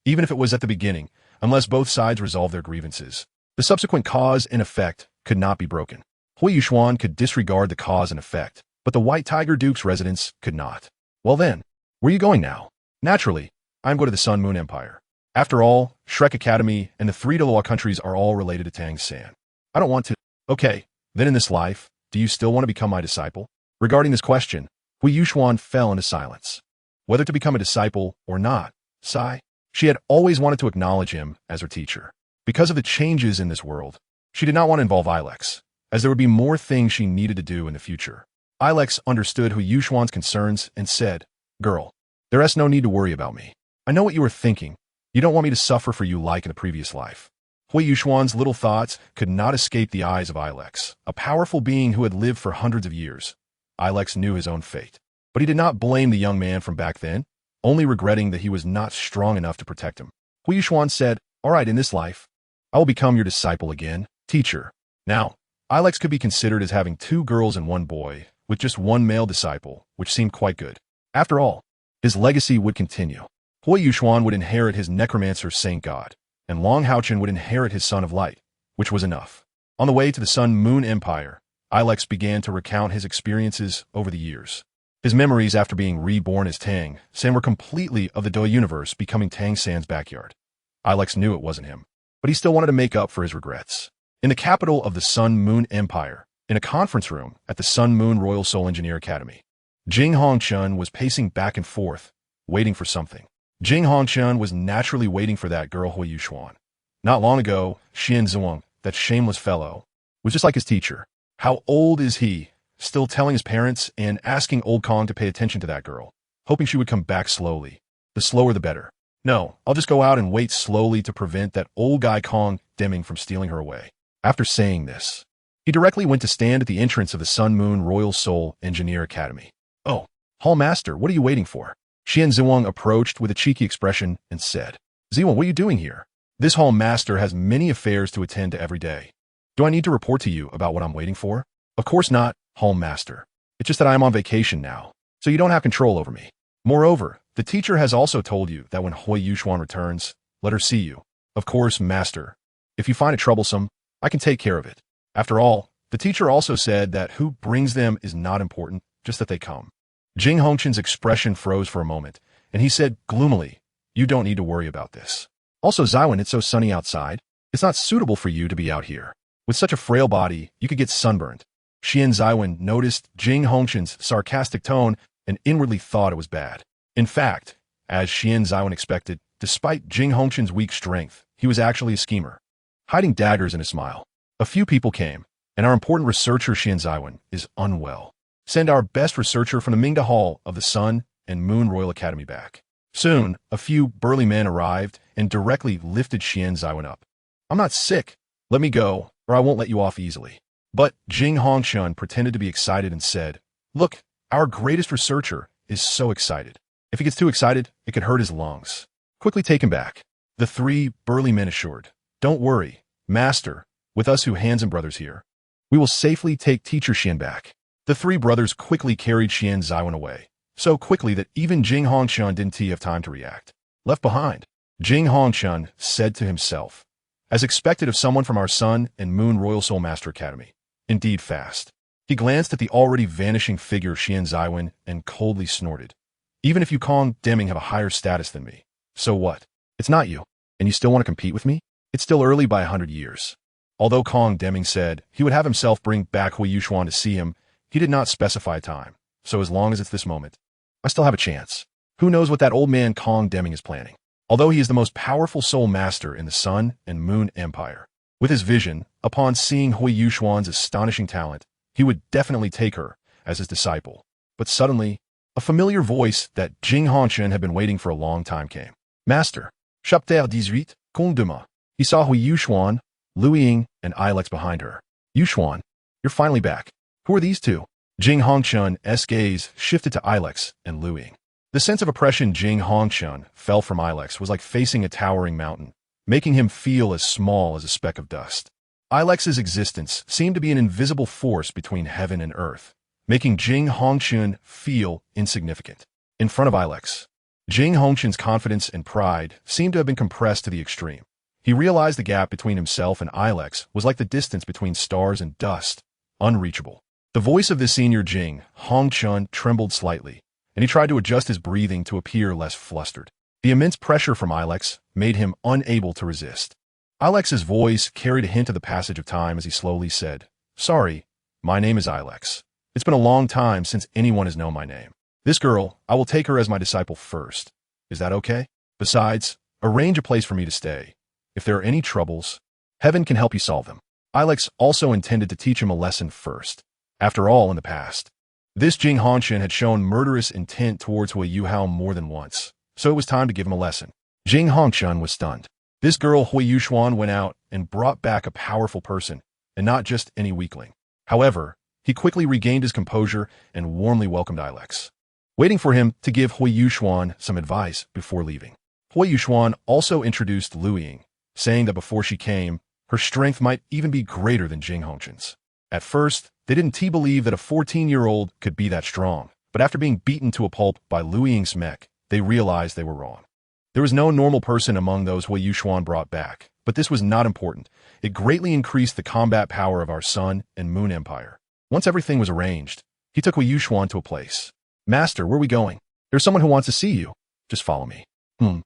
Even if it was at the beginning, unless both sides resolved their grievances, the subsequent cause and effect could not be broken. Huo Yuxuan could disregard the cause and effect, but the White Tiger Duke's residents could not. Well then, where are you going now? Naturally, I'm going to the Sun Moon Empire. After all, Shrek Academy and the 3 Douluo countries are all related to Tang San. I don't want to. Okay, then in this life, do you still want to become my disciple? Regarding this question, Huo Yuxuan fell into silence. whether to become a disciple or not. Sigh. She had always wanted to acknowledge him as her teacher. Because of the changes in this world, she did not want to involve Ilex, as there would be more things she needed to do in the future. Ilex understood Huo Yuxuan's concerns and said, "Girl, there is no need to worry about me. I know what you were thinking. You don't want me to suffer for you like in the previous life." Huo Yuxuan's little thoughts could not escape the eyes of Ilex, a powerful being who had lived for hundreds of years. Ilex knew his own fate, but he did not blame the young man from back then, only regretting that he was not strong enough to protect him. Huo Yuxuan said, "All right, in this life, I will become your disciple again, teacher." Now, Ilex could be considered as having 2 girls and 1 boy, with just 1 male disciple, which seemed quite good. After all, his legacy would continue. Huo Yuxuan would inherit his necromancer saint god, and Long Haochen would inherit his son of light, which was enough. On the way to the Sun-Moon Empire, Ilex began to recount his experiences over the years. His memories after being reborn as Tang San were completely of the Douluo universe becoming Tang San's backyard. Ilex knew it wasn't him, but he still wanted to make up for his regrets. In the capital of the Sun-Moon Empire, in a conference room at the Sun-Moon Royal Soul Engineer Academy, Jing Hongchen was pacing back and forth, waiting for something. Jing Hongchen was naturally waiting for that girl Huo Yuxuan. Not long ago, Xian Zhuang, that shameless fellow, was just like his teacher. How old is he? Still telling his parents and asking old Kong to pay attention to that girl, hoping she would come back slowly. The slower the better. No, I'll just go out and wait slowly to prevent that old guy Kong Deming from stealing her away. After saying this, he directly went to stand at the entrance of the Sun-Moon Royal Soul Engineer Academy. "Oh, Hall Master, what are you waiting for?" Xian Zhuang approached with a cheeky expression and said, "Zhuang, what are you doing here? This Hall Master has many affairs to attend to every day. Do I need to report to you about what I'm waiting for?" "Of course not, Hall Master. It's just that I am on vacation now, so you don't have control over me. Moreover, the teacher has also told you that when Huo Yuxuan returns, let her see you." "Of course, Master. If you find it troublesome, I can take care of it. After all, the teacher also said that who brings them is not important, just that they come." Jing Hongchen's expression froze for a moment, and he said gloomily, "You don't need to worry about this. Also, Zaiwen, it's so sunny outside. It's not suitable for you to be out here. With such a frail body, you could get sunburned." Xian Zaiwen noticed Jing Hongchen's sarcastic tone and inwardly thought it was bad. In fact, as Xian Zaiwen expected, despite Jing Hongchen's weak strength, he was actually a schemer, hiding daggers in his smile. "A few people came, and our important researcher Xian Zaiwen is unwell. Send our best researcher from the Mingda Hall of the Sun and Moon Royal Academy back." Soon, a few burly men arrived and directly lifted Xian Zaiwen up. "I'm not sick. Let me go, or I won't let you off easily." But Jing Hongchen pretended to be excited and said, "Look, our greatest researcher is so excited. If he gets too excited, it could hurt his lungs. Quickly take him back." The 3 burly men assured, "Don't worry, Master, with us Hu Hansen brothers here, we will safely take Teacher Xian back." The 3 brothers quickly carried Xian Zaiwen away, so quickly that even Jing Hongchen didn't have time to react. Left behind, Jing Hongchen said to himself, "As expected of someone from our Sun and Moon Royal Soul Master Academy. Indeed fast." He glanced at the already vanishing figure of Xian Zaiwen and coldly snorted. "Even if you Kong Deming have a higher status than me, so what? It's not you, and you still want to compete with me? It's still early by 100 years. Although Kong Deming said he would have himself bring back Huo Yuxuan to see him, he did not specify a time, so as long as it's this moment, I still have a chance. Who knows what that old man Kong Deming is planning? Although he is the most powerful soul master in the Sun and Moon Empire, with his vision, upon seeing Huo Yuxuan's astonishing talent, he would definitely take her as his disciple." But suddenly, a familiar voice that Jing Hongchen had been waiting for a long time came. "Master, Chapter 18, Kong Duma." He saw Huo Yuxuan, Lu Ying, and Ilex behind her. "Yuxuan, you're finally back. Who are these 2? Jing Hongchen's gaze shifted to Ilex and Lu Ying. The sense of oppression Jing Hongchen felt from Ilex was like facing a towering mountain, making him feel as small as a speck of dust. Ilex's existence seemed to be an invisible force between heaven and earth, making Jing Hongchen feel insignificant. In front of Ilex, Jing Hongchen's confidence and pride seemed to have been compressed to the extreme. He realized the gap between himself and Ilex was like the distance between stars and dust, unreachable. The voice of the senior Jing Hongchen trembled slightly, and he tried to adjust his breathing to appear less flustered. The immense pressure from Ilex made him unable to resist. Ilex's voice carried a hint of the passage of time as he slowly said, "Sorry, my name is Ilex. It's been a long time since anyone has known my name. This girl, I will take her as my disciple first. Is that okay? Besides, arrange a place for me to stay. If there are any troubles, heaven can help you solve them. Ilex also intended to teach him a lesson first. After all, in the past, this Jing Hongchen had shown murderous intent towards Huo Yuhao more than once, so it was time to give him a lesson. Jing Hongchen was stunned. This girl Huo Yuxuan went out and brought back a powerful person, and not just any weakling. However, he quickly regained his composure and warmly welcomed Ilex, waiting for him to give Huo Yuxuan some advice before leaving. Huo Yuxuan also introduced Lu Ying, saying that before she came, her strength might even be greater than Jing Hongchen's. At first, they didn't believe that a 14-year-old could be that strong, but after being beaten to a pulp by Lu Ying's mech, they realized they were wrong. There was no normal person among those Huo Yuxuan brought back, but this was not important. It greatly increased the combat power of our Sun and Moon Empire. Once everything was arranged, he took Huo Yuxuan to a place. Master, where are we going? There's someone who wants to see you. Just follow me. Who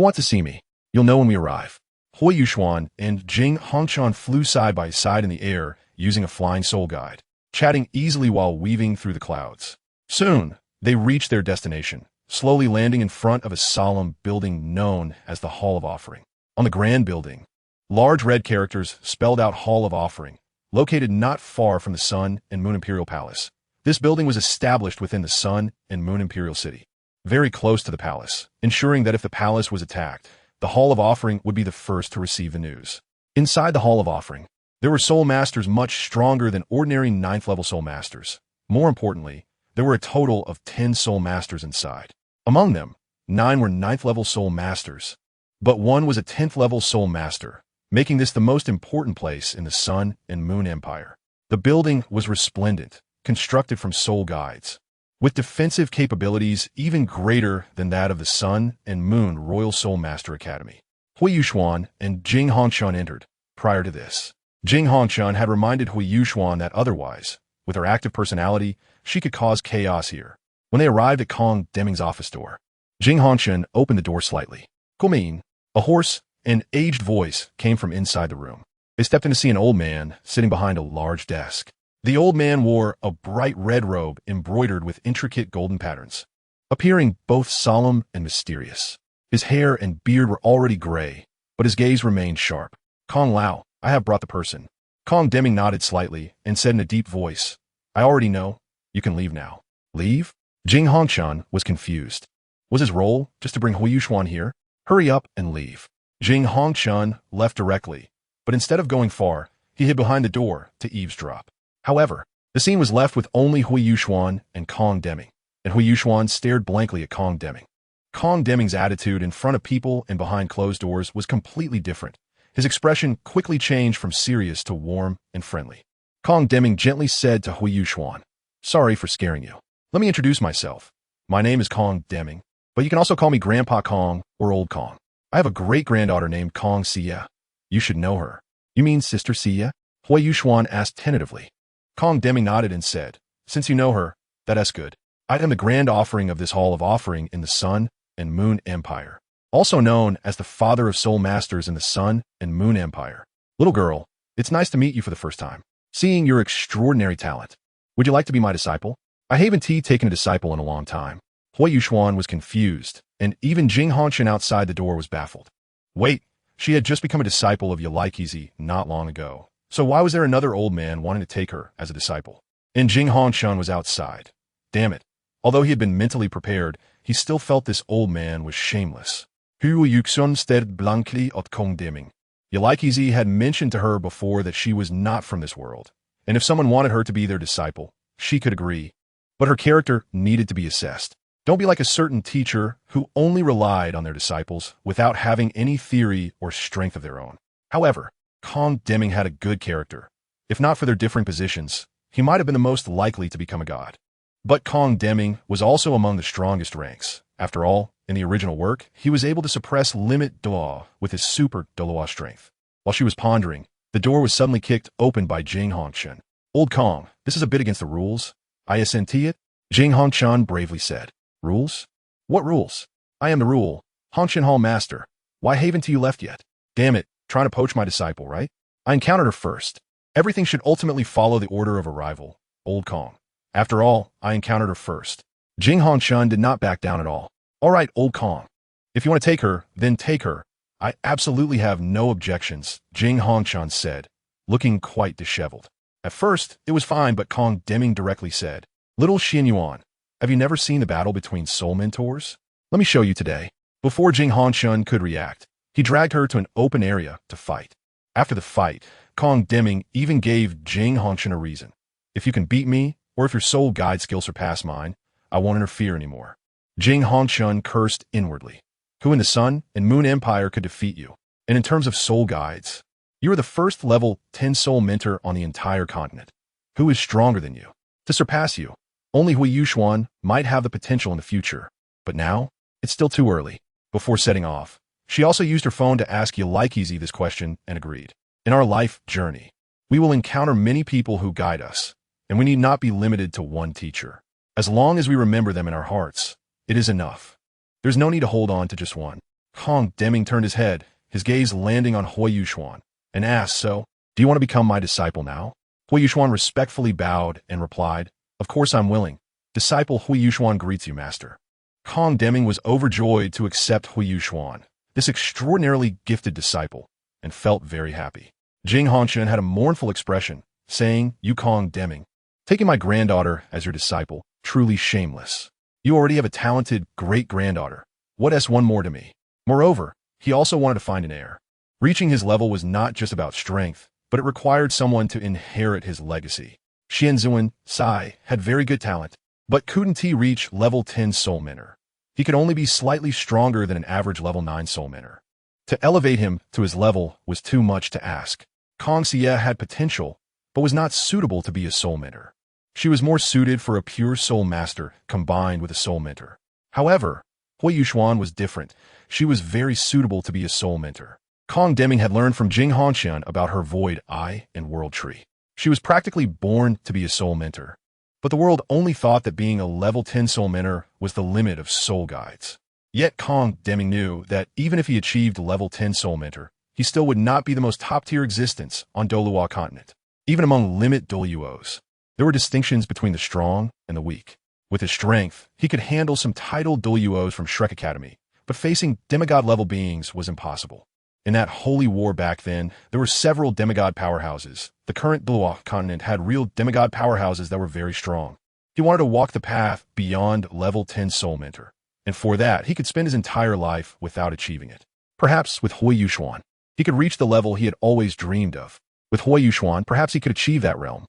wants to see me? You'll know when we arrive. Huo Yuxuan and Jing Hongchen flew side by side in the air using a flying soul guide, chatting easily while weaving through the clouds. Soon, they reached their destination, slowly landing in front of a solemn building known as the Hall of Offering. On the grand building, large red characters spelled out Hall of Offering, located not far from the Sun and Moon Imperial Palace. This building was established within the Sun and Moon Imperial City, very close to the palace, ensuring that if the palace was attacked, the Hall of Offering would be the first to receive the news. Inside the Hall of Offering, there were soul masters much stronger than ordinary 9th-level soul masters. More importantly, there were a total of 10 soul masters inside. Among them, 9 were 9th-level soul masters, but 1 was a 10th-level soul master, making this the most important place in the Sun and Moon Empire. The building was resplendent, constructed from soul guides, with defensive capabilities even greater than that of the Sun and Moon Royal Soul Master Academy. Huo Yuxuan and Jing Hongchen entered. Prior to this, Jing Hongchen had reminded Huo Yuxuan that otherwise, with her active personality, she could cause chaos here. When they arrived at Kong Deming's office door, Jing Hongchen opened the door slightly. Kumin, a hoarse and aged voice came from inside the room. They stepped in to see an old man sitting behind a large desk. The old man wore a bright red robe embroidered with intricate golden patterns, appearing both solemn and mysterious. His hair and beard were already gray, but his gaze remained sharp. Kong Lao, I have brought the person. Kong Deming nodded slightly and said in a deep voice, I already know. You can leave now. Leave? Jing Hongchen was confused. Was his role just to bring Huo Yuxuan here? Hurry up and leave. Jing Hongchen left directly, but instead of going far, he hid behind the door to eavesdrop. However, the scene was left with only Huo Yuxuan and Kong Deming, and Huo Yuxuan stared blankly at Kong Deming. Kong Deming's attitude in front of people and behind closed doors was completely different. His expression quickly changed from serious to warm and friendly. Kong Deming gently said to Huo Yuxuan, Sorry for scaring you. Let me introduce myself. My name is Kong Deming, but you can also call me Grandpa Kong or Old Kong. I have a great-granddaughter named Kong Xia. You should know her. You mean Sister Xia? Huo Yuxuan asked tentatively. Kong Deming nodded and said, Since you know her, that's good. I am the grand offering of this Hall of Offering in the Sun and Moon Empire, also known as the Father of Soul Masters in the Sun and Moon Empire. Little girl, it's nice to meet you for the first time, seeing your extraordinary talent. Would you like to be my disciple? I haven't taken a disciple in a long time. Huo Yuxuan was confused, and even Jing Hongchen outside the door was baffled. Wait, she had just become a disciple of Yalikizi not long ago. So why was there another old man wanting to take her as a disciple? And Jing Hongchen was outside. Damn it. Although he had been mentally prepared, he still felt this old man was shameless. Huo Yuxuan stared blankly at Kong Deming. Yalikizi had mentioned to her before that she was not from this world, and if someone wanted her to be their disciple, she could agree. But her character needed to be assessed. Don't be like a certain teacher who only relied on their disciples without having any theory or strength of their own. However, Kong Deming had a good character. If not for their differing positions, he might have been the most likely to become a god. But Kong Deming was also among the strongest ranks. After all, in the original work, he was able to suppress limit Douluo with his super Douluo strength. While she was pondering, the door was suddenly kicked open by Jing Hongchen. Old Kong, this is a bit against the rules. I assent to it, Jing Hongchen bravely said. Rules? What rules? I am the rule. Hongchen Hall Master. Why haven't you left yet? Damn it. Trying to poach my disciple, right? I encountered her first. Everything should ultimately follow the order of arrival. Old Kong. After all, I encountered her first. Jing Hongchen did not back down at all. All right, old Kong. If you want to take her, then take her. I absolutely have no objections, Jing Hongchen said, looking quite disheveled. At first, it was fine, but Kong Deming directly said, Little Xin Yuan, have you never seen the battle between soul mentors? Let me show you today. Before Jing Hongchen could react, he dragged her to an open area to fight. After the fight, Kong Deming even gave Jing Hongchen a reason. If you can beat me, or if your soul guide skills surpass mine, I won't interfere anymore. Jing Hongchen cursed inwardly. Who in the Sun and Moon Empire could defeat you? And in terms of soul guides, you are the first level 10 soul mentor on the entire continent. Who is stronger than you? To surpass you, only Huo Yuxuan might have the potential in the future. But now, it's still too early. Before setting off, she also used her phone to ask Yalikizi this question and agreed. In our life journey, we will encounter many people who guide us, and we need not be limited to one teacher. As long as we remember them in our hearts, it is enough. There's no need to hold on to just one. Kong Deming turned his head, his gaze landing on Huo Yuxuan, and asked, So, do you want to become my disciple now? Huo Yuxuan respectfully bowed and replied, Of course I'm willing. Disciple Huo Yuxuan greets you, master. Kong Deming was overjoyed to accept Huo Yuxuan, this extraordinarily gifted disciple, and felt very happy. Jing Hongchen had a mournful expression, saying, You Kong Deming, taking my granddaughter as your disciple, truly shameless. You already have a talented great-granddaughter. What else one more to me? Moreover, he also wanted to find an heir. Reaching his level was not just about strength, but it required someone to inherit his legacy. Xianzuan, Sai, had very good talent, but couldn't he reach level 10 soul mentor? He could only be slightly stronger than an average level 9 soul mentor. To elevate him to his level was too much to ask. Kong Xie had potential, but was not suitable to be a soul mentor. She was more suited for a pure soul master combined with a soul mentor. However, Huo Yuxuan was different. She was very suitable to be a soul mentor. Kong Deming had learned from Jing Hongchen about her void eye and world tree. She was practically born to be a soul mentor. But the world only thought that being a level 10 soul mentor was the limit of soul guides. Yet Kong Deming knew that even if he achieved level 10 soul mentor, he still would not be the most top-tier existence on Douluo continent. Even among limit Douluos, there were distinctions between the strong and the weak. With his strength, he could handle some titled Douluos from Shrek Academy, but facing demigod-level beings was impossible. In that holy war back then, there were several demigod powerhouses. The current Douluo continent had real demigod powerhouses that were very strong. He wanted to walk the path beyond level 10 soul mentor, and for that, he could spend his entire life without achieving it. Perhaps with Huo Yuxuan, he could reach the level he had always dreamed of. With Huo Yuxuan, perhaps he could achieve that realm.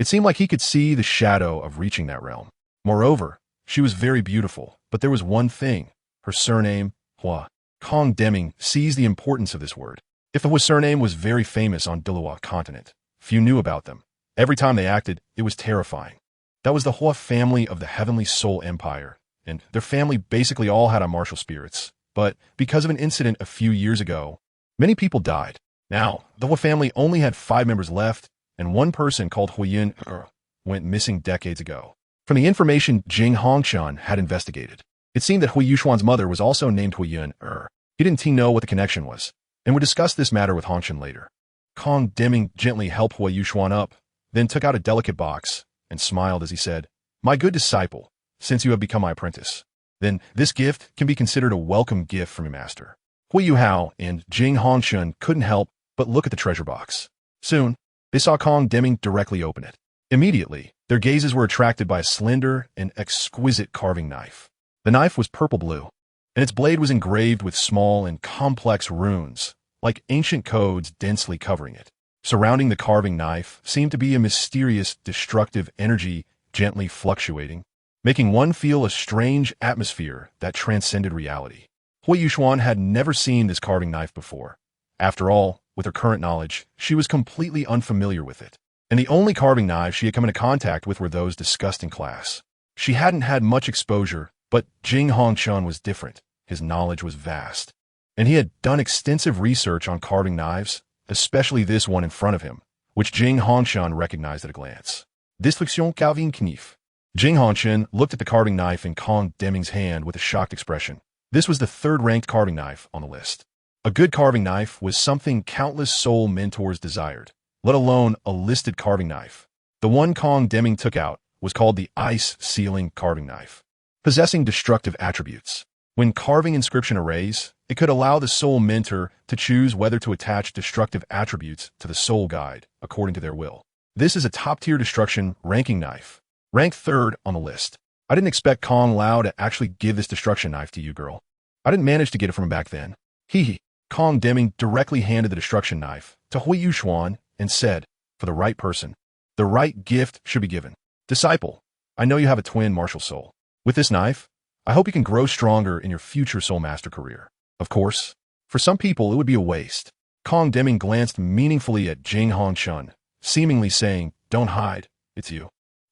It seemed like he could see the shadow of reaching that realm. Moreover, she was very beautiful, but there was one thing, her surname, Huo. Kong Deming seized the importance of this word. If the Huo surname was very famous on Douluo continent, few knew about them. Every time they acted, it was terrifying. That was the Huo family of the Heavenly Soul Empire, and their family basically all had martial spirits. But because of an incident a few years ago, many people died. Now, the Huo family only had 5 members left, and one person called Huoyun went missing decades ago. From the information Jing Hongchen had investigated, it seemed that Huo Yuxuan's mother was also named Huoyun. He didn't know what the connection was, and would discuss this matter with Hongchen later. Kong Deming gently helped Huo Yuxuan up, then took out a delicate box, and smiled as he said, My good disciple, since you have become my apprentice, then this gift can be considered a welcome gift from your master. Huo Yuhao and Jing Hongchen couldn't help but look at the treasure box. Soon, they saw Kong Deming directly open it. Immediately, their gazes were attracted by a slender and exquisite carving knife. The knife was purple-blue, and its blade was engraved with small and complex runes, like ancient codes densely covering it. Surrounding the carving knife seemed to be a mysterious, destructive energy gently fluctuating, making one feel a strange atmosphere that transcended reality. Huo Yuxuan had never seen this carving knife before. After all, with her current knowledge, she was completely unfamiliar with it, and the only carving knives she had come into contact with were those discussed in class. She hadn't had much exposure, but Jing Hongchen was different. His knowledge was vast, and he had done extensive research on carving knives, especially this one in front of him, which Jing Hongchen recognized at a glance. Destruction Calvin Knif. Jing Hongchen looked at the carving knife in Kong Deming's hand with a shocked expression. This was the 3rd-ranked carving knife on the list. A good carving knife was something countless soul mentors desired, let alone a listed carving knife. The one Kong Deming took out was called the Ice Sealing Carving Knife. possessing destructive attributes. When carving inscription arrays, it could allow the soul mentor to choose whether to attach destructive attributes to the soul guide according to their will. This is a top-tier destruction ranking knife, ranked 3rd on the list. I didn't expect Kong Lao to actually give this destruction knife to you, girl. I didn't manage to get it from him back then. Hee. Kong Deming directly handed the destruction knife to Huo Yuxuan and said, for the right person, the right gift should be given. Disciple, I know you have a twin martial soul. With this knife, I hope you can grow stronger in your future soul master career. Of course, for some people it would be a waste. Kong Deming glanced meaningfully at Jing Hongchen, seemingly saying, don't hide, it's you.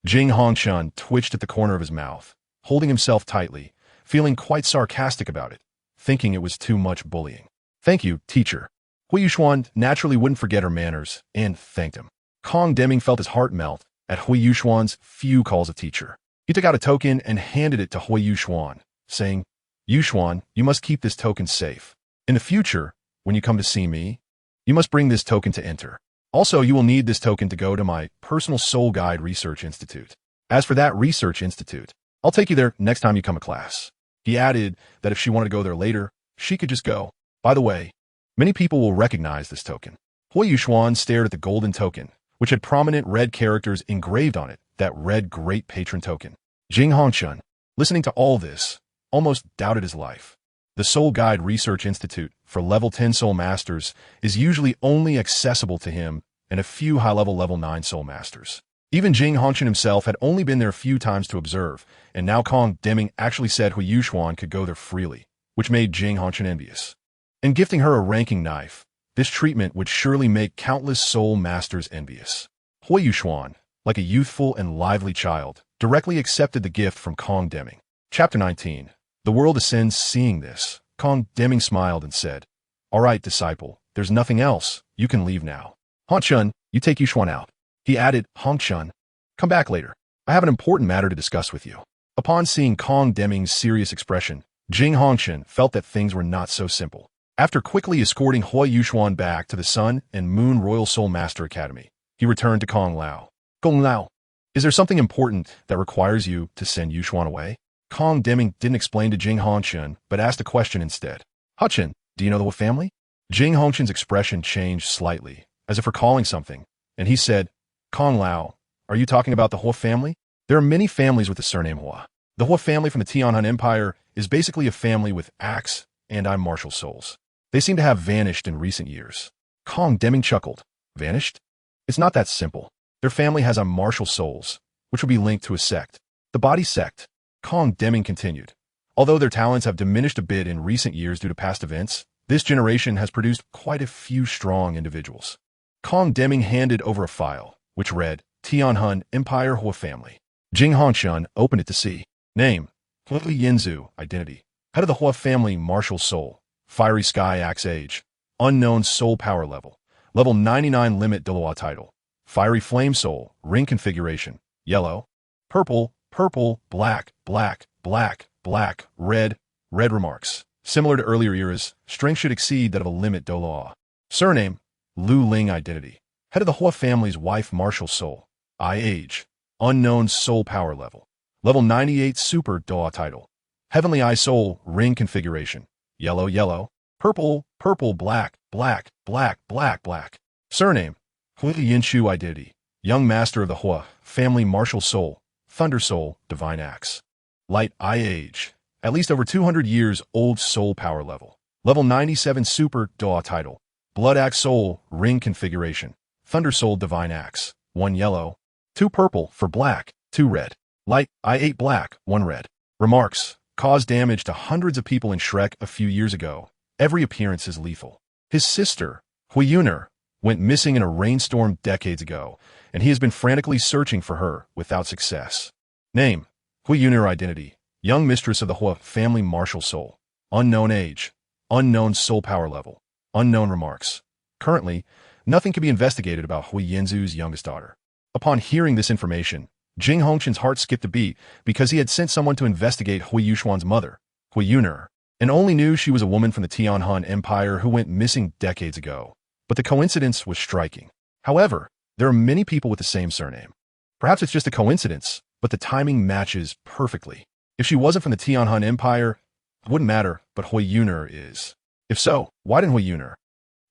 Jing Hongchen twitched at the corner of his mouth, holding himself tightly, feeling quite sarcastic about it, thinking it was too much bullying. Thank you, teacher. Huo Yuxuan naturally wouldn't forget her manners and thanked him. Kong Deming felt his heart melt at Huo Yuxuan's few calls of teacher. He took out a token and handed it to Huo Yuxuan, saying, Yuxuan, you must keep this token safe. In the future, when you come to see me, you must bring this token to enter. Also, you will need this token to go to my personal soul guide research institute. As for that research institute, I'll take you there next time you come to class. He added that if she wanted to go there later, she could just go. By the way, many people will recognize this token. Huo Yuxuan stared at the golden token, which had prominent red characters engraved on it, that red great patron token. Jing Hongchen, listening to all this, almost doubted his life. The Soul Guide Research Institute for level 10 Soul Masters is usually only accessible to him and a few high-level level 9 Soul Masters. Even Jing Hongchen himself had only been there a few times to observe, and now Kong Deming actually said Huo Yuxuan could go there freely, which made Jing Hongchen envious. In gifting her a ranking knife, this treatment would surely make countless Soul Masters envious. Huo Yuxuan, like a youthful and lively child, directly accepted the gift from Kong Deming. Chapter 19. The world ascends seeing this. Kong Deming smiled and said, all right, disciple, there's nothing else. You can leave now. Hongchen, you take Yuxuan out. He added, Hongchen, come back later. I have an important matter to discuss with you. Upon seeing Kong Deming's serious expression, Jing Hongchen felt that things were not so simple. After quickly escorting Huo Yuxuan back to the Sun and Moon Royal Soul Master Academy, he returned to Kong Lao. Kong Lao, is there something important that requires you to send Yuxuan away? Kong Deming didn't explain to Jing Hongchen, but asked a question instead. Hongchen, do you know the Huo family? Jing Hongchen's expression changed slightly, as if recalling something, and he said, Kong Lao, are you talking about the Huo family? There are many families with the surname Huo. The Huo family from the Tianhan Empire is basically a family with axe and martial souls. They seem to have vanished in recent years. Kong Deming chuckled. Vanished? It's not that simple. Their family has martial souls, which will be linked to a sect. The body sect. Kong Deming continued. Although their talents have diminished a bit in recent years due to past events, this generation has produced quite a few strong individuals. Kong Deming handed over a file, which read, Tianhan Empire Huo Family. Jing Hongchen opened it to see. Name, Huo Yuxuan. Identity, head of the Huo Family Martial Soul. Fiery Sky Axe Age. Unknown Soul Power Level. Level 99 Limit Douluo Title. Fiery Flame Soul. Ring Configuration. Yellow. Purple. Purple. Black. Black. Black. Black. Red. Red remarks. Similar to earlier eras, strength should exceed that of a limit Douluo. Surname, Lu Ling. Identity, head of the Huo family's wife martial soul. Age, unknown soul power level. Level 98 super Douluo title. Heavenly Eye Soul, ring configuration. Yellow, yellow. Purple, purple, black, black, black, black, black. Surname, Huo Yuxuan. Identity, young master of the Huo family martial soul. Thunder Soul, divine axe. Light Age, at least over 200 years old soul power level. Level 97 super Douluo title. Blood Axe Soul, ring configuration. Thunder Soul, divine axe. 1 yellow, 2 purple for black, 2 red. Light 8 black, 1 red. Remarks, caused damage to hundreds of people in Shrek a few years ago. Every appearance is lethal. His sister, Huo Yuhao, went missing in a rainstorm decades ago, and he has been frantically searching for her without success. Name, Huo Yuhao. Identity, young mistress of the Huo family martial soul. Unknown age, unknown soul power level, unknown remarks. Currently, nothing can be investigated about Huo Yuxuan's youngest daughter. Upon hearing this information, Jing Hongchen's heart skipped a beat because he had sent someone to investigate Huo Yuxuan's mother, Huo Yuhao, and only knew she was a woman from the Tianhan Empire who went missing decades ago. But the coincidence was striking. However, there are many people with the same surname. Perhaps it's just a coincidence, but the timing matches perfectly. If she wasn't from the Tianhan Empire, it wouldn't matter, but Huo Yuner is. If so, why didn't Huo Yuner?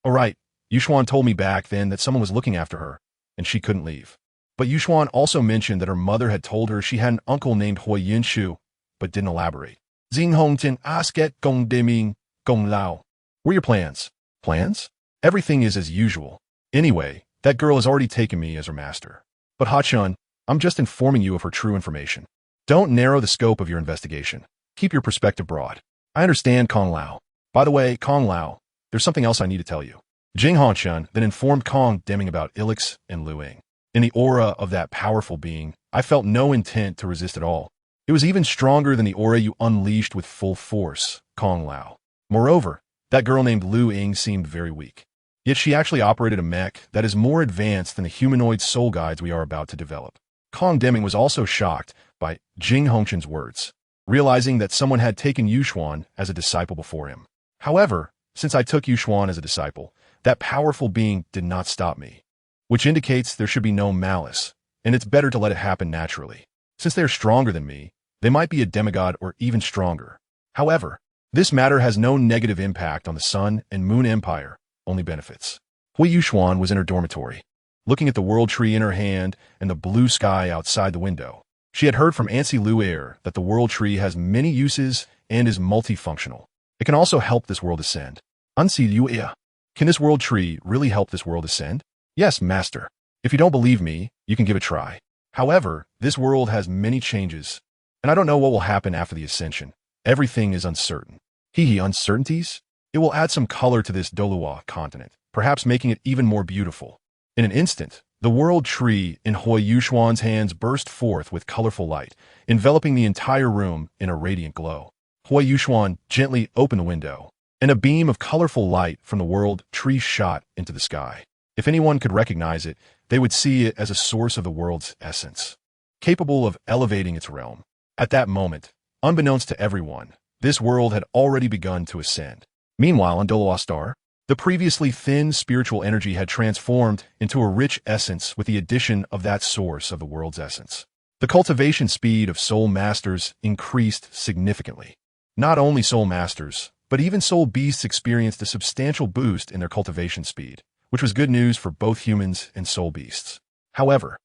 Oh right, Yuxuan told me back then that someone was looking after her, and she couldn't leave. But Yuxuan also mentioned that her mother had told her she had an uncle named Huo Yunshu, but didn't elaborate. Jing Hongchen asket gong deming gong lao. What are your plans? Plans? Everything is as usual. Anyway, that girl has already taken me as her master. But Hachun, I'm just informing you of her true information. Don't narrow the scope of your investigation. Keep your perspective broad. I understand, Kong Lao. By the way, Kong Lao, there's something else I need to tell you. Jing Hongchen then informed Kong Deming about Ilix and Luing. In the aura of that powerful being, I felt no intent to resist at all. It was even stronger than the aura you unleashed with full force, Kong Lao. Moreover, that girl named Lu Ying seemed very weak. Yet she actually operated a mech that is more advanced than the humanoid soul guides we are about to develop. Kong Deming was also shocked by Jing Hongchen's words, realizing that someone had taken Yuxuan as a disciple before him. However, since I took Yuxuan as a disciple, that powerful being did not stop me, which indicates there should be no malice, and it's better to let it happen naturally. Since they are stronger than me, they might be a demigod or even stronger. However, this matter has no negative impact on the Sun and Moon Empire, only benefits. Huo Yuxuan was in her dormitory, looking at the world tree in her hand and the blue sky outside the window. She had heard from Ansi Luer that the world tree has many uses and is multifunctional. It can also help this world ascend. Ansi Luer. Can this world tree really help this world ascend? Yes, master. If you don't believe me, you can give it a try. However, this world has many changes, and I don't know what will happen after the ascension. Everything is uncertain. Uncertainties? It will add some color to this Douluo continent, perhaps making it even more beautiful. In an instant, the world tree in Huo Yuxuan's hands burst forth with colorful light, enveloping the entire room in a radiant glow. Huo Yuxuan gently opened the window, and a beam of colorful light from the world tree shot into the sky. If anyone could recognize it, they would see it as a source of the world's essence, capable of elevating its realm. At that moment, unbeknownst to everyone, this world had already begun to ascend. Meanwhile, on Douluo Star, the previously thin spiritual energy had transformed into a rich essence with the addition of that source of the world's essence. The cultivation speed of soul masters increased significantly. Not only soul masters, but even soul beasts experienced a substantial boost in their cultivation speed, which was good news for both humans and soul beasts. However,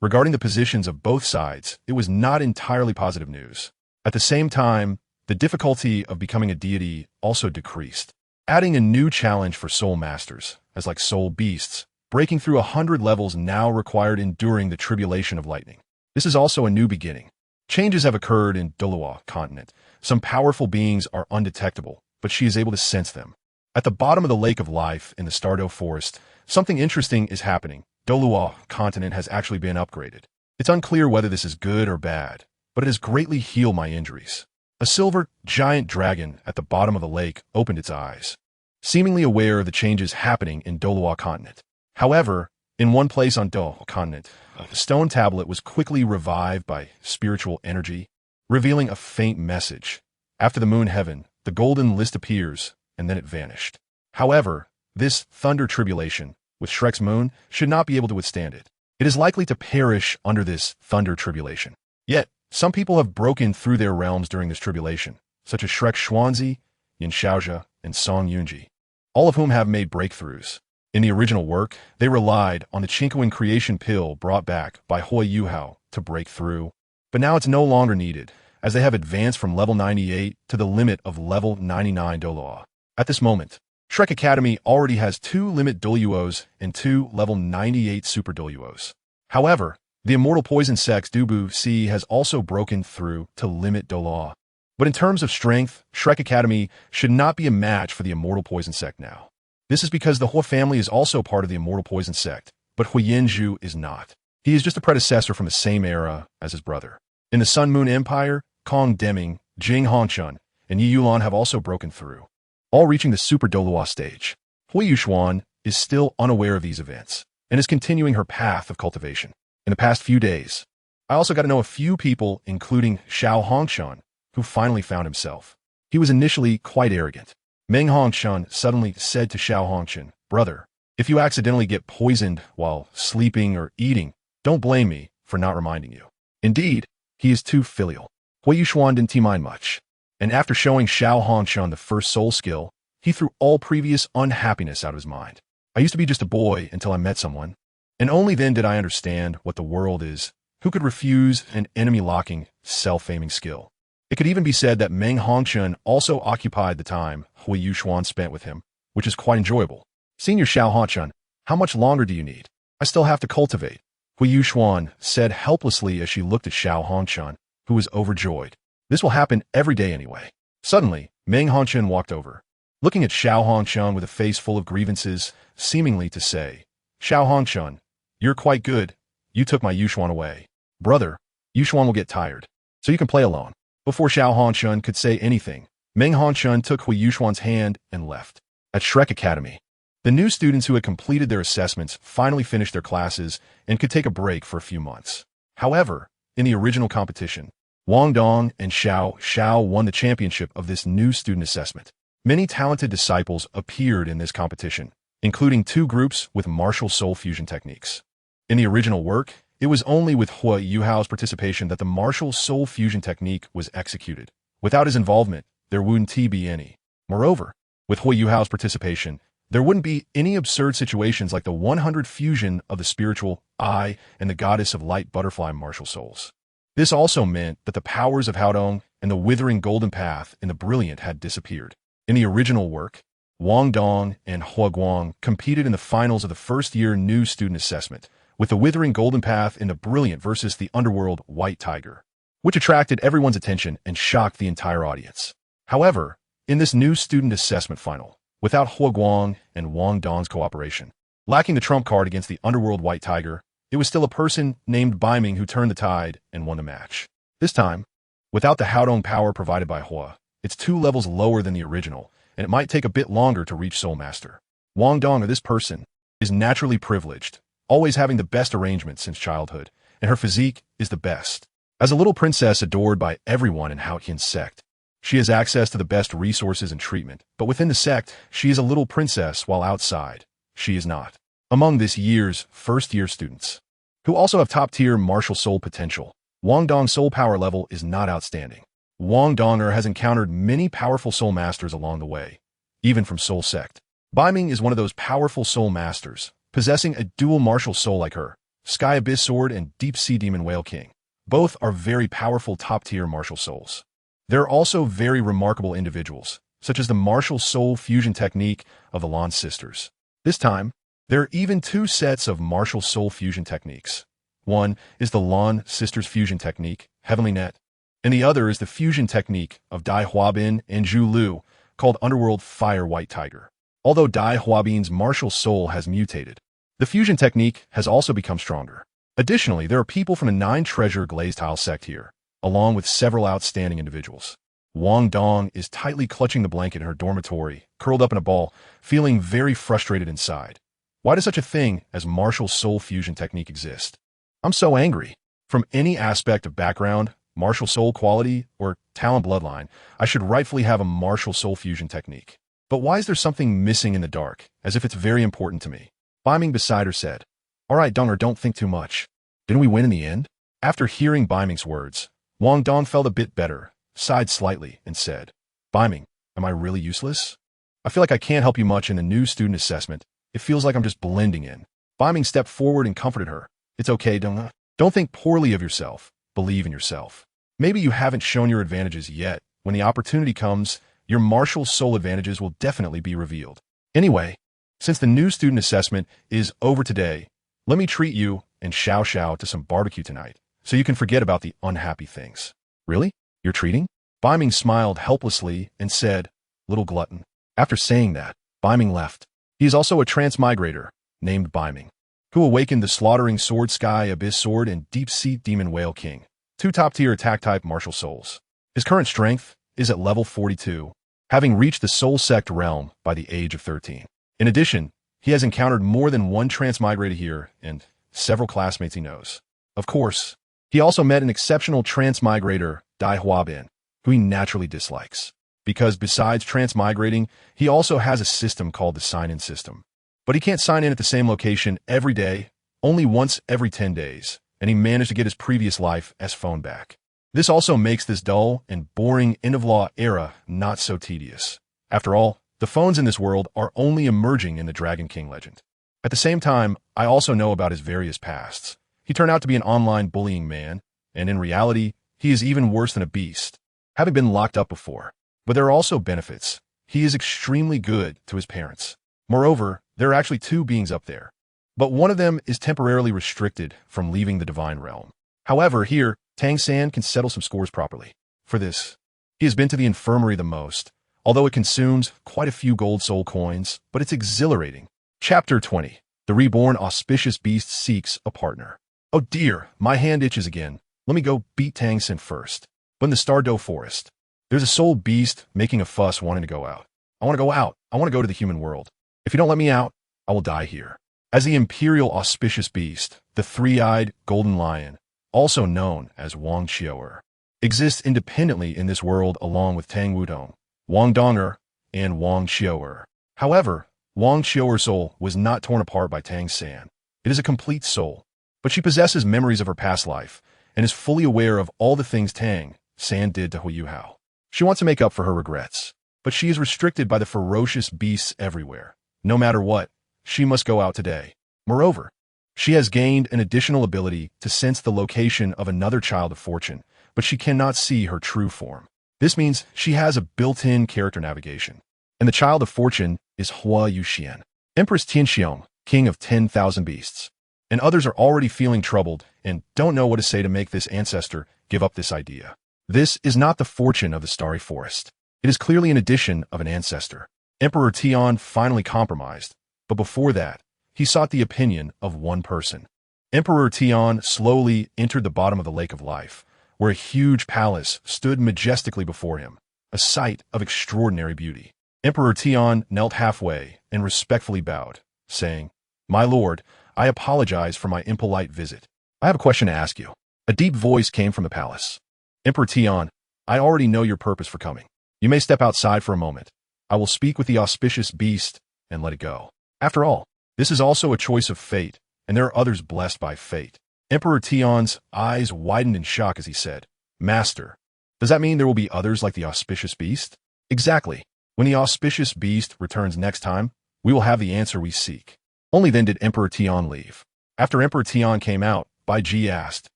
regarding the positions of both sides, it was not entirely positive news. At the same time, the difficulty of becoming a deity also decreased, adding a new challenge for soul masters, as like soul beasts, breaking through 100 levels now required enduring the tribulation of lightning. This is also a new beginning. Changes have occurred in Douluo continent. Some powerful beings are undetectable, but she is able to sense them. At the bottom of the lake of life in the Stardo Forest, something interesting is happening. Douluo continent has actually been upgraded. It's unclear whether this is good or bad, but it has greatly healed my injuries. A silver giant dragon at the bottom of the lake opened its eyes, seemingly aware of the changes happening in Douluo continent. However, in one place on Douluo continent, a stone tablet was quickly revived by spiritual energy, revealing a faint message. After the moon heaven, the golden list appears, and then it vanished. However, this thunder tribulation, with Shrek's moon, should not be able to withstand it. It is likely to perish under this thunder tribulation. Yet, some people have broken through their realms during this tribulation, such as Shrek Xuanzi, Yin Shaozhe, and Song Yunji, all of whom have made breakthroughs. In the original work, they relied on the Chinkoan creation pill brought back by Huo Yuhao to break through, but now it's no longer needed, as they have advanced from level 98 to the limit of level 99 Douluo. At this moment, Shrek Academy already has 2 limit Douluos and 2 level 98 super Douluos. However, the immortal poison sex Dubu C has also broken through to limit Douluo. But in terms of strength, Shrek Academy should not be a match for the immortal poison sect now. This is because the Huo family is also part of the immortal poison sect, but Huo Yanzhu is not. He is just a predecessor from the same era as his brother. In the Sun Moon Empire, Kong Deming, Jing Hongchen, and Yi Yulan have also broken through, all reaching the Super Douluo stage. Huo Yuxuan is still unaware of these events, and is continuing her path of cultivation. In the past few days, I also got to know a few people, including Xiao Hongchen, who finally found himself. He was initially quite arrogant. Meng Hongchen suddenly said to Xiao Hongchen, "Brother, if you accidentally get poisoned while sleeping or eating, don't blame me for not reminding you." Indeed, he is too filial. Huo Yuxuan didn't mind much, and after showing Xiao Hongchen the first soul skill, he threw all previous unhappiness out of his mind. I used to be just a boy until I met someone, and only then did I understand what the world is. Who could refuse an enemy-locking, self-aiming skill? It could even be said that Jing Hongchen also occupied the time Huo Yuxuan spent with him, which is quite enjoyable. Senior Xiao Hongchen, how much longer do you need? I still have to cultivate, Huo Yuxuan said helplessly as she looked at Xiao Hongchen, who was overjoyed. This will happen every day anyway. Suddenly, Jing Hongchen walked over, looking at Xiao Hongchen with a face full of grievances, seemingly to say, Xiao Hongchen, you're quite good. You took my Yuxuan away. Brother, Yuxuan will get tired, so you can play alone. Before Xiao Hongchen could say anything, Jing Hongchen took Huo Yuxuan's hand and left. At Shrek Academy, the new students who had completed their assessments finally finished their classes and could take a break for a few months. However, in the original competition, Wang Dong and Xiao won the championship of this new student assessment. Many talented disciples appeared in this competition, including 2 groups with martial soul fusion techniques. In the original work, it was only with Huo Yuhao's participation that the martial soul fusion technique was executed. Without his involvement, there wouldn't be any. Moreover, with Huo Yuhao's participation, there wouldn't be any absurd situations like the 100 fusion of the spiritual I and the goddess of light butterfly martial souls. This also meant that the powers of Haodong and the withering golden path in the brilliant had disappeared. In the original work, Wang Dong and Huo Guang competed in the finals of the first-year new student assessment, with the withering golden path in the brilliant versus the underworld white tiger, which attracted everyone's attention and shocked the entire audience. However, in this new student assessment final, without Huo Guang and Wang Dong's cooperation, lacking the trump card against the underworld white tiger, it was still a person named Baiming who turned the tide and won the match. This time, without the Haodong power provided by Huo, it's 2 levels lower than the original, and it might take a bit longer to reach Soul Master. Wang Dong, or this person, is naturally privileged, always having the best arrangements since childhood, and her physique is the best. As a little princess adored by everyone in Haotian's sect, she has access to the best resources and treatment, but within the sect, she is a little princess while outside, she is not. Among this year's first-year students, who also have top-tier martial soul potential, Wang Dong's soul power level is not outstanding. Wang Donger has encountered many powerful soul masters along the way, even from soul sect. Baiming is one of those powerful soul masters, possessing a dual martial soul like her, Sky Abyss Sword and Deep Sea Demon Whale King. Both are very powerful top-tier martial souls. There are also very remarkable individuals, such as the martial soul fusion technique of the Lan sisters. This time, there are even 2 sets of martial soul fusion techniques. One is the Lan sisters fusion technique, Heavenly Net, and the other is the fusion technique of Dai Huabin and Zhu Lu, called Underworld Fire White Tiger. Although Dai Huabin's martial soul has mutated, the fusion technique has also become stronger. Additionally, there are people from the 9 Treasure Glazed Tile sect here, along with several outstanding individuals. Wang Dong is tightly clutching the blanket in her dormitory, curled up in a ball, feeling very frustrated inside. Why does such a thing as martial soul fusion technique exist? I'm so angry. From any aspect of background, martial soul quality, or talent bloodline, I should rightfully have a martial soul fusion technique. But why is there something missing in the dark, as if it's very important to me? Baiming beside her said, All right, Donger, don't think too much. Didn't we win in the end? After hearing Baiming's words, Wang Dong felt a bit better, sighed slightly, and said, Baiming, am I really useless? I feel like I can't help you much in the new student assessment. It feels like I'm just blending in. Baiming stepped forward and comforted her. It's okay, Donger. Don't think poorly of yourself. Believe in yourself. Maybe you haven't shown your advantages yet. When the opportunity comes, your martial soul advantages will definitely be revealed. Anyway, since the new student assessment is over today, let me treat you and Xiao to some barbecue tonight, so you can forget about the unhappy things. Really? You're treating? Baiming smiled helplessly and said, Little glutton. After saying that, Baiming left. He is also a transmigrator, named Baiming, who awakened the Slaughtering Sword Sky Abyss Sword and Deep Sea Demon Whale King, 2 top-tier attack-type martial souls. His current strength is at level 42, having reached the Soul Sect realm by the age of 13. In addition, he has encountered more than 1 transmigrator here and several classmates he knows. Of course, he also met an exceptional transmigrator, Dai Huabin, who he naturally dislikes, because besides transmigrating, he also has a system called the sign-in system. But he can't sign in at the same location every day, only once every 10 days, and he managed to get his previous life as phone back. This also makes this dull and boring end-of-law era not so tedious. After all, the phones in this world are only emerging in the Dragon King legend. At the same time, I also know about his various pasts. He turned out to be an online bullying man, and in reality, he is even worse than a beast, having been locked up before. But there are also benefits. He is extremely good to his parents. Moreover, there are actually two beings up there, but one of them is temporarily restricted from leaving the divine realm. However, here, Tang San can settle some scores properly. For this, he has been to the infirmary the most, although it consumes quite a few gold soul coins, but it's exhilarating. Chapter 20. The reborn auspicious beast seeks a partner. Oh dear, my hand itches again. Let me go beat Tang San first. But in the Stardo Forest, there's a soul beast making a fuss wanting to go out. I want to go out. I want to go to the human world. If you don't let me out, I will die here. As the imperial auspicious beast, the three-eyed golden lion, also known as Wang Qiuer, exists independently in this world along with Tang Wudong, Wang Donger, and Wang Qiuer. However, Wang Qiuer's soul was not torn apart by Tang San. It is a complete soul, but she possesses memories of her past life and is fully aware of all the things Tang San did to Huo Yuhao. She wants to make up for her regrets, but she is restricted by the ferocious beasts everywhere. No matter what, she must go out today. Moreover, she has gained an additional ability to sense the location of another child of fortune, but she cannot see her true form. This means she has a built-in character navigation. And the child of fortune is Huo Yuxuan, Empress Tianxiong, king of 10,000 beasts. And others are already feeling troubled and don't know what to say to make this ancestor give up this idea. This is not the fortune of the Starry Forest. It is clearly an addition of an ancestor. Emperor Tian finally compromised, but before that, he sought the opinion of one person. Emperor Tian slowly entered the bottom of the Lake of Life, where a huge palace stood majestically before him, a sight of extraordinary beauty. Emperor Tian knelt halfway and respectfully bowed, saying, "My lord, I apologize for my impolite visit. I have a question to ask you." A deep voice came from the palace. "Emperor Tian, I already know your purpose for coming. You may step outside for a moment. I will speak with the auspicious beast and let it go. After all, this is also a choice of fate, and there are others blessed by fate." Emperor Tian's eyes widened in shock as he said, "Master, does that mean there will be others like the auspicious beast?" "Exactly. When the auspicious beast returns next time, we will have the answer we seek." Only then did Emperor Tian leave. After Emperor Tian came out, Bai Ji asked,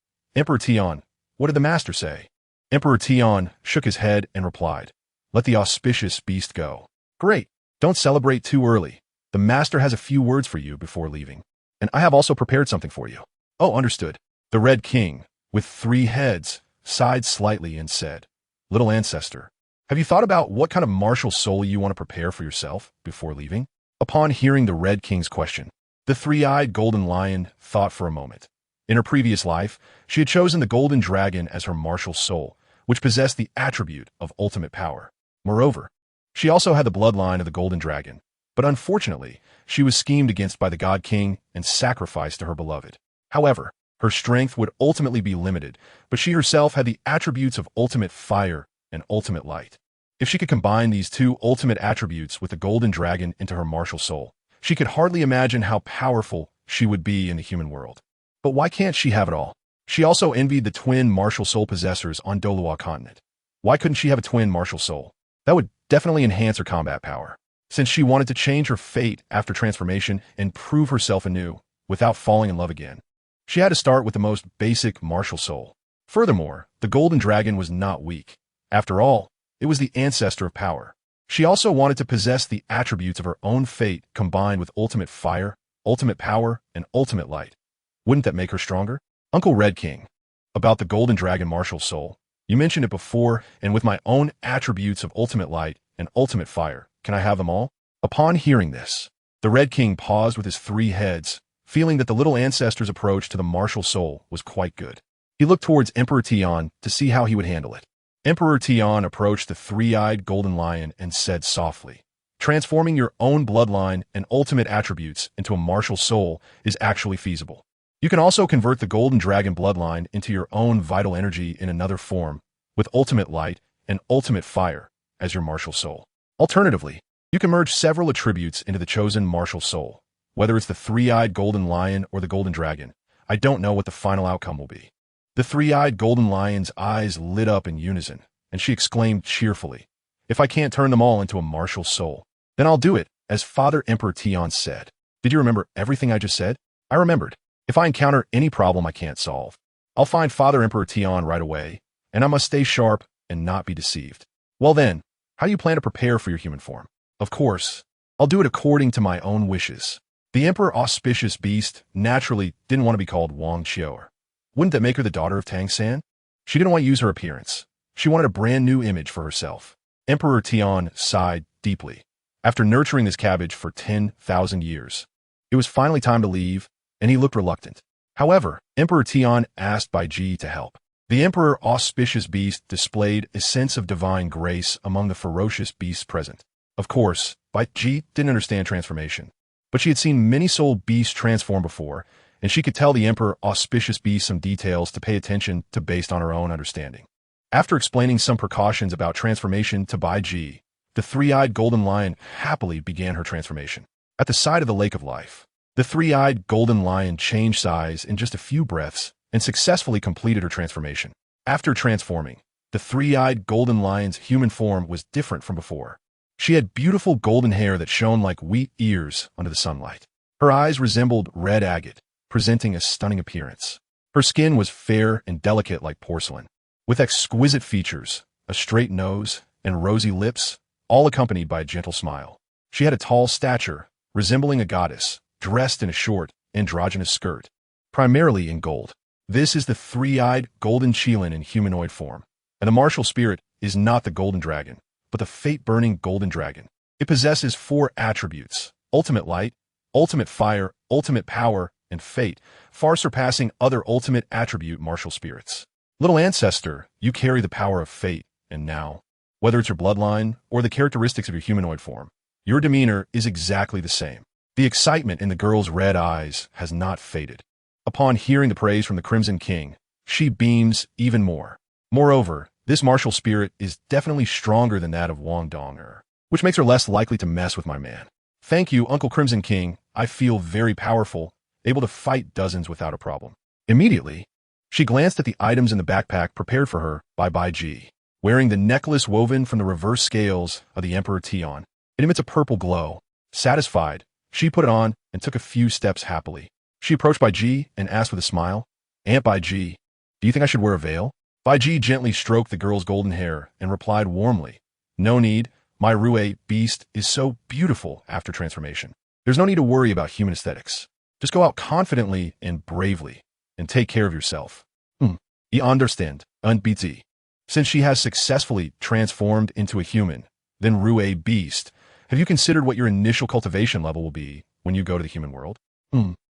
"Emperor Tian, what did the master say?" Emperor Tian shook his head and replied, "Let the auspicious beast go." "Great. Don't celebrate too early. The master has a few words for you before leaving, and I have also prepared something for you." "Oh, understood." The Red King, with 3 heads, sighed slightly and said, "Little ancestor, have you thought about what kind of martial soul you want to prepare for yourself before leaving?" Upon hearing the Red King's question, the three-eyed golden lion thought for a moment. In her previous life, she had chosen the golden dragon as her martial soul, which possessed the attribute of ultimate power. Moreover, she also had the bloodline of the golden dragon, but unfortunately, she was schemed against by the God King and sacrificed to her beloved. However, her strength would ultimately be limited, but she herself had the attributes of ultimate fire and ultimate light. If she could combine these two ultimate attributes with the golden dragon into her martial soul, she could hardly imagine how powerful she would be in the human world. But why can't she have it all? She also envied the twin martial soul possessors on Douluo continent. Why couldn't she have a twin martial soul? That would definitely enhance her combat power, since she wanted to change her fate after transformation and prove herself anew without falling in love again. She had to start with the most basic martial soul. Furthermore, the golden dragon was not weak. After all, it was the ancestor of power. She also wanted to possess the attributes of her own fate combined with ultimate fire, ultimate power, and ultimate light. Wouldn't that make her stronger? Uncle Red King, about the golden dragon martial soul. You mentioned it before, and with my own attributes of ultimate light and ultimate fire, can I have them all? Upon hearing this, the Red King paused with his 3 heads, feeling that the little ancestor's approach to the martial soul was quite good. He looked towards Emperor Tian to see how he would handle it. Emperor Tian approached the 3-eyed golden lion and said softly, "Transforming your own bloodline and ultimate attributes into a martial soul is actually feasible. You can also convert the golden dragon bloodline into your own vital energy in another form, with ultimate light and ultimate fire as your martial soul. Alternatively, you can merge several attributes into the chosen martial soul. Whether it's the 3-eyed golden lion or the golden dragon, I don't know what the final outcome will be. The three-eyed golden lion's eyes lit up in unison, and she exclaimed cheerfully, "If I can't turn them all into a martial soul, then I'll do it, as Father Emperor Tian said." Did you remember everything I just said? I remembered. If I encounter any problem I can't solve, I'll find Father Emperor Tian right away, and I must stay sharp and not be deceived. Well then, how do you plan to prepare for your human form? Of course, I'll do it according to my own wishes. The Emperor Auspicious Beast naturally didn't want to be called Wang Qiuer. Wouldn't that make her the daughter of Tang San? She didn't want to use her appearance. She wanted a brand new image for herself. Emperor Tian sighed deeply. After nurturing this cabbage for 10,000 years, it was finally time to leave, and he looked reluctant. However, Emperor Tian asked Bai Ji to help. The Emperor Auspicious Beast displayed a sense of divine grace among the ferocious beasts present. Of course, Bai Ji didn't understand transformation, but she had seen many soul beasts transform before, and she could tell the Emperor Auspicious Beast some details to pay attention to based on her own understanding. After explaining some precautions about transformation to Bai Ji, the three-eyed golden lion happily began her transformation. At the side of the Lake of Life, the three-eyed golden lion changed size in just a few breaths and successfully completed her transformation. After transforming, the three-eyed golden lion's human form was different from before. She had beautiful golden hair that shone like wheat ears under the sunlight. Her eyes resembled red agate, presenting a stunning appearance. Her skin was fair and delicate like porcelain, with exquisite features, a straight nose, and rosy lips, all accompanied by a gentle smile. She had a tall stature, resembling a goddess, dressed in a short, androgynous skirt, primarily in gold. This is the three-eyed golden Qilin in humanoid form, and the martial spirit is not the golden dragon, but the fate-burning golden dragon. It possesses 4 attributes: ultimate light, ultimate fire, ultimate power, and fate, far surpassing other ultimate attribute martial spirits. Little ancestor, you carry the power of fate, and now, whether it's your bloodline or the characteristics of your humanoid form, your demeanor is exactly the same. The excitement in the girl's red eyes has not faded. Upon hearing the praise from the Crimson King, she beams even more. Moreover, this martial spirit is definitely stronger than that of Wang Donger, which makes her less likely to mess with my man. Thank you, Uncle Crimson King. I feel very powerful, able to fight dozens without a problem. Immediately, she glanced at the items in the backpack prepared for her by Bai Ji. Wearing the necklace woven from the reverse scales of the Emperor Tian, it emits a purple glow. Satisfied, she put it on and took a few steps happily. She approached Bai Ji and asked with a smile, "Aunt Bai Ji, do you think I should wear a veil?" Bai Ji gently stroked the girl's golden hair and replied warmly, "No need. My Ruei beast is so beautiful after transformation. There's no need to worry about human aesthetics. Just go out confidently and bravely, and take care of yourself." I understand, Aunt Bai Ji. Since she has successfully transformed into a human, then Ruei beast, have you considered what your initial cultivation level will be when you go to the human world?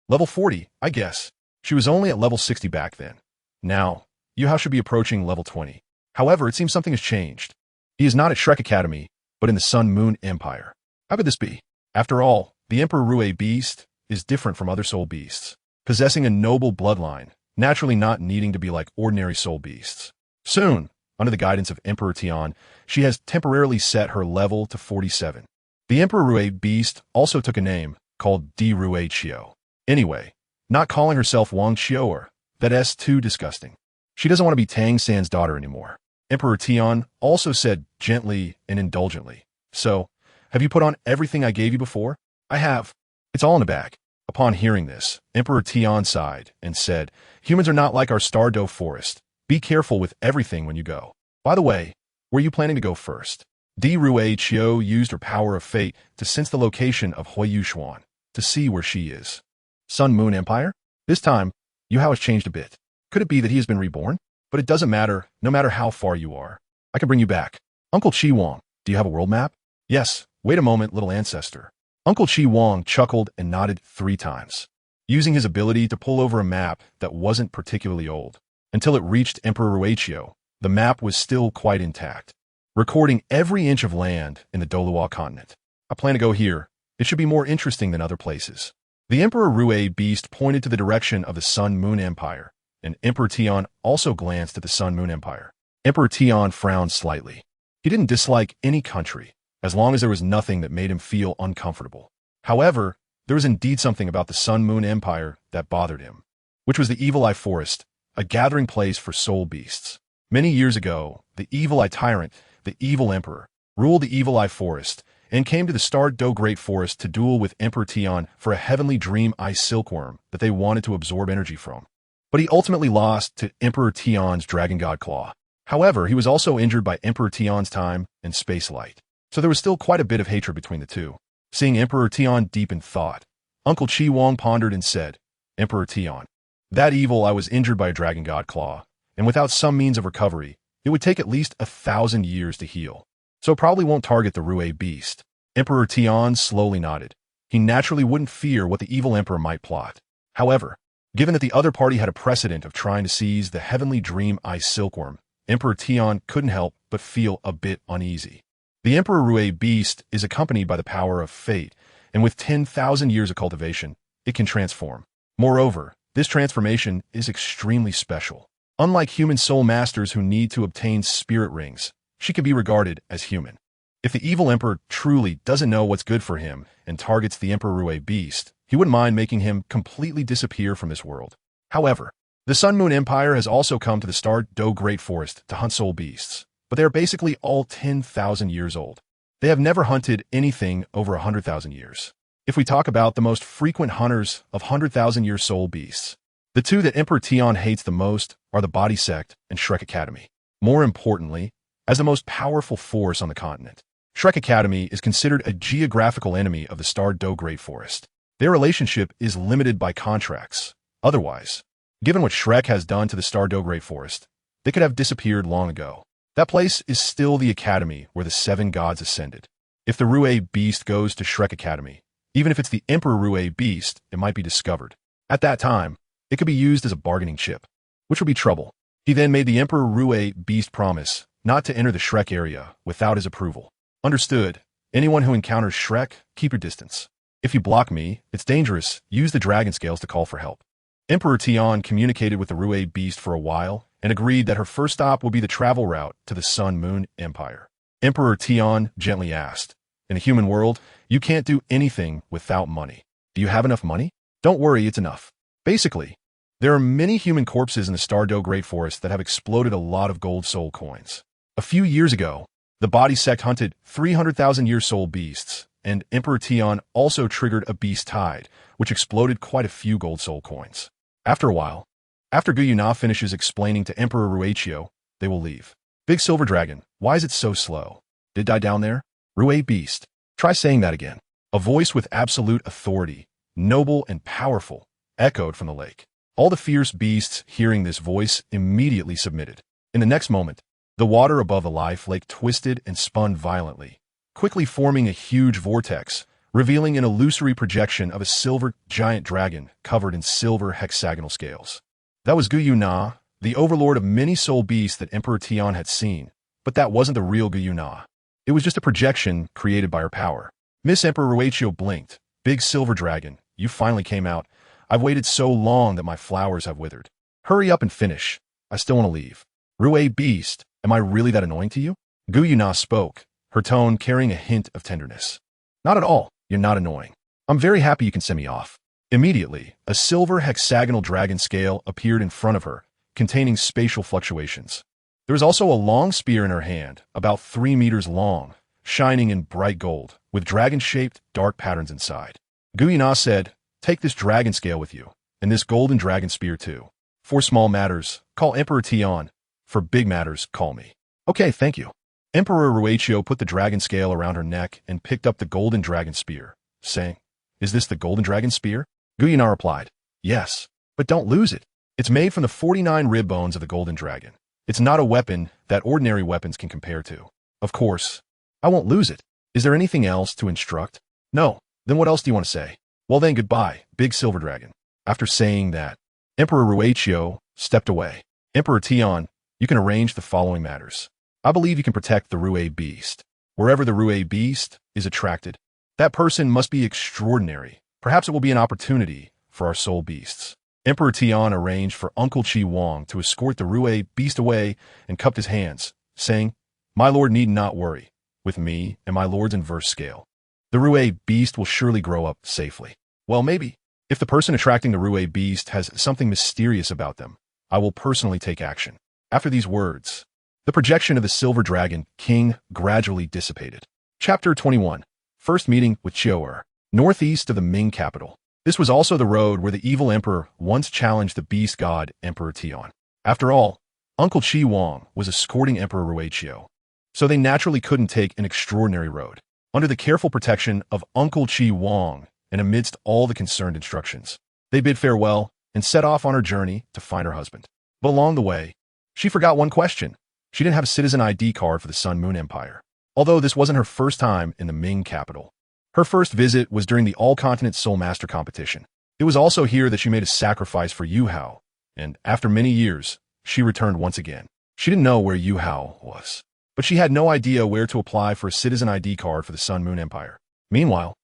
Level 40, I guess. She was only at level 60 back then. Now, Yuhao should be approaching level 20. However, it seems something has changed. He is not at Shrek Academy, but in the Sun Moon Empire. How could this be? After all, the Emperor Ruei beast is different from other soul beasts, possessing a noble bloodline, naturally not needing to be like ordinary soul beasts. Soon, under the guidance of Emperor Tian, she has temporarily set her level to 47. The Emperor Ruei beast also took a name called Di Ruei Qiu. Anyway, not calling herself Wang Qiuer, that's too disgusting. She doesn't want to be Tang San's daughter anymore. Emperor Tian also said gently and indulgently, "So, have you put on everything I gave you before?" "I have. It's all in a bag." Upon hearing this, Emperor Tian sighed and said, "Humans are not like our Stardo Forest. Be careful with everything when you go. By the way, where are you planning to go first?" Di Ruei Qiu used her power of fate to sense the location of Huo Yuxuan, to see where she is. Sun Moon Empire? This time, Yuhao has changed a bit. Could it be that he has been reborn? But it doesn't matter, no matter how far you are. I can bring you back. Uncle Qi Wang, do you have a world map? Yes, wait a moment, little ancestor. Uncle Qi Wang chuckled and nodded 3 times, using his ability to pull over a map that wasn't particularly old. Until it reached Emperor Ruei Qiu, the map was still quite intact, recording every inch of land in the Douluo continent. I plan to go here. It should be more interesting than other places. The Emperor Ruei beast pointed to the direction of the Sun Moon Empire, and Emperor Tian also glanced at the Sun Moon Empire. Emperor Tian frowned slightly. He didn't dislike any country, as long as there was nothing that made him feel uncomfortable. However, there was indeed something about the Sun Moon Empire that bothered him, which was the Evil Eye Forest, a gathering place for soul beasts. Many years ago, the evil eye tyrant, the evil emperor, ruled the evil eye forest and came to the Stardo Great Forest to duel with Emperor Tian for a heavenly dream eye silkworm that they wanted to absorb energy from. But he ultimately lost to Emperor Tian's dragon god claw. However, he was also injured by Emperor Tian's time and space light. So there was still quite a bit of hatred between the two. Seeing Emperor Tian deep in thought, Uncle Chi Wong pondered and said, Emperor Tian, that evil eye was injured by a dragon god claw, and without some means of recovery, it would take at least 1,000 years to heal. So it probably won't target the Rue beast. Emperor Tian slowly nodded. He naturally wouldn't fear what the evil emperor might plot. However, given that the other party had a precedent of trying to seize the heavenly dream eye silkworm, Emperor Tian couldn't help but feel a bit uneasy. The Emperor Rue beast is accompanied by the power of fate, and with 10,000 years of cultivation, it can transform. Moreover, this transformation is extremely special. Unlike human soul masters who need to obtain spirit rings, she can be regarded as human. If the evil emperor truly doesn't know what's good for him and targets the Emperor Rue beast, he wouldn't mind making him completely disappear from this world. However, the Sun Moon Empire has also come to the Stardo Great Forest to hunt soul beasts, but they are basically all 10,000 years old. They have never hunted anything over 100,000 years. If we talk about the most frequent hunters of 100,000-year soul beasts, the two that Emperor Tian hates the most are the Body Sect and Shrek Academy. More importantly, as the most powerful force on the continent, Shrek Academy is considered a geographical enemy of the Stardo Great Forest. Their relationship is limited by contracts. Otherwise, given what Shrek has done to the Stardo Great Forest, they could have disappeared long ago. That place is still the academy where the 7 gods ascended. If the Rue beast goes to Shrek Academy, even if it's the Emperor Rue beast, it might be discovered. At that time, it could be used as a bargaining chip, which would be trouble. He then made the Emperor Rue beast promise not to enter the Shrek area without his approval. Understood. Anyone who encounters Shrek, keep your distance. If you block me, it's dangerous. Use the dragon scales to call for help. Emperor Tian communicated with the Rue beast for a while and agreed that her first stop would be the travel route to the Sun Moon Empire. Emperor Tian gently asked, in a human world, you can't do anything without money. Do you have enough money? Don't worry, it's enough. Basically, there are many human corpses in the Stardo Great Forest that have exploded a lot of gold soul coins. A few years ago, the Body Sect hunted 300,000-year soul beasts, and Emperor Tian also triggered a beast tide, which exploded quite a few gold soul coins. After a while, after Guyuna finishes explaining to Emperor Ruichio, they will leave. Big Silver Dragon, why is it so slow? Did it die down there? Rue beast. Try saying that again. A voice with absolute authority, noble and powerful, echoed from the lake. All the fierce beasts hearing this voice immediately submitted. In the next moment, the water above the life lake twisted and spun violently, quickly forming a huge vortex, revealing an illusory projection of a silver giant dragon covered in silver hexagonal scales. That was Guyuna, the overlord of many soul beasts that Emperor Tian had seen, but that wasn't the real Guyuna. It was just a projection created by her power. Miss Emperor Ruichio blinked. Big Silver Dragon, you finally came out. I've waited so long that my flowers have withered. Hurry up and finish. I still want to leave. Rue beast, am I really that annoying to you? Guyuna spoke, her tone carrying a hint of tenderness. Not at all. You're not annoying. I'm very happy you can send me off. Immediately, a silver hexagonal dragon scale appeared in front of her, containing spatial fluctuations. There was also a long spear in her hand, about 3 meters long, shining in bright gold, with dragon-shaped dark patterns inside. Guyuna said, take this dragon scale with you, and this golden dragon spear too. For small matters, call Emperor Tian. For big matters, call me. Okay, thank you. Emperor Ruichio put the dragon scale around her neck and picked up the golden dragon spear, saying, is this the golden dragon spear? Guyuna replied, yes, but don't lose it. It's made from the 49 rib bones of the golden dragon. It's not a weapon that ordinary weapons can compare to. Of course, I won't lose it. Is there anything else to instruct? No. Then what else do you want to say? Well then, goodbye, Big Silver Dragon. After saying that, Emperor Ruichio stepped away. Emperor Tian, you can arrange the following matters. I believe you can protect the Rue beast. Wherever the Rue beast is attracted, that person must be extraordinary. Perhaps it will be an opportunity for our soul beasts. Emperor Tian arranged for Uncle Chi Wong to escort the Rue beast away and cupped his hands, saying, my lord need not worry. With me and my lord's inverse scale, the Rue beast will surely grow up safely. Well, maybe. If the person attracting the Rue beast has something mysterious about them, I will personally take action. After these words, the projection of the Silver Dragon King gradually dissipated. Chapter 21. First meeting with Chiu'er, northeast of the Ming capital. This was also the road where the evil emperor once challenged the beast god Emperor Tian. After all, Uncle Qi Wang was escorting Emperor Ruiqiu, so they naturally couldn't take an extraordinary road. Under the careful protection of Uncle Qi Wang and amidst all the concerned instructions, they bid farewell and set off on her journey to find her husband. But along the way, she forgot one question. She didn't have a citizen ID card for the Sun Moon Empire. Although this wasn't her first time in the Ming capital. Her first visit was during the All-Continent Soul Master competition. It was also here that she made a sacrifice for Yuhao, and after many years, she returned once again. She didn't know where Yuhao was, but she had no idea where to apply for a citizen ID card for the Sun Moon Empire. Meanwhile,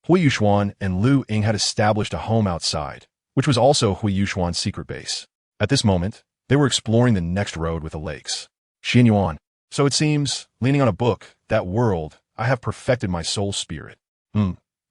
Huo Yuxuan and Lu Ying had established a home outside, which was also Huo Yuxuan's secret base. At this moment, they were exploring the next road with the lakes. Xin Yuan. So it seems, leaning on a book, that world, I have perfected my soul spirit.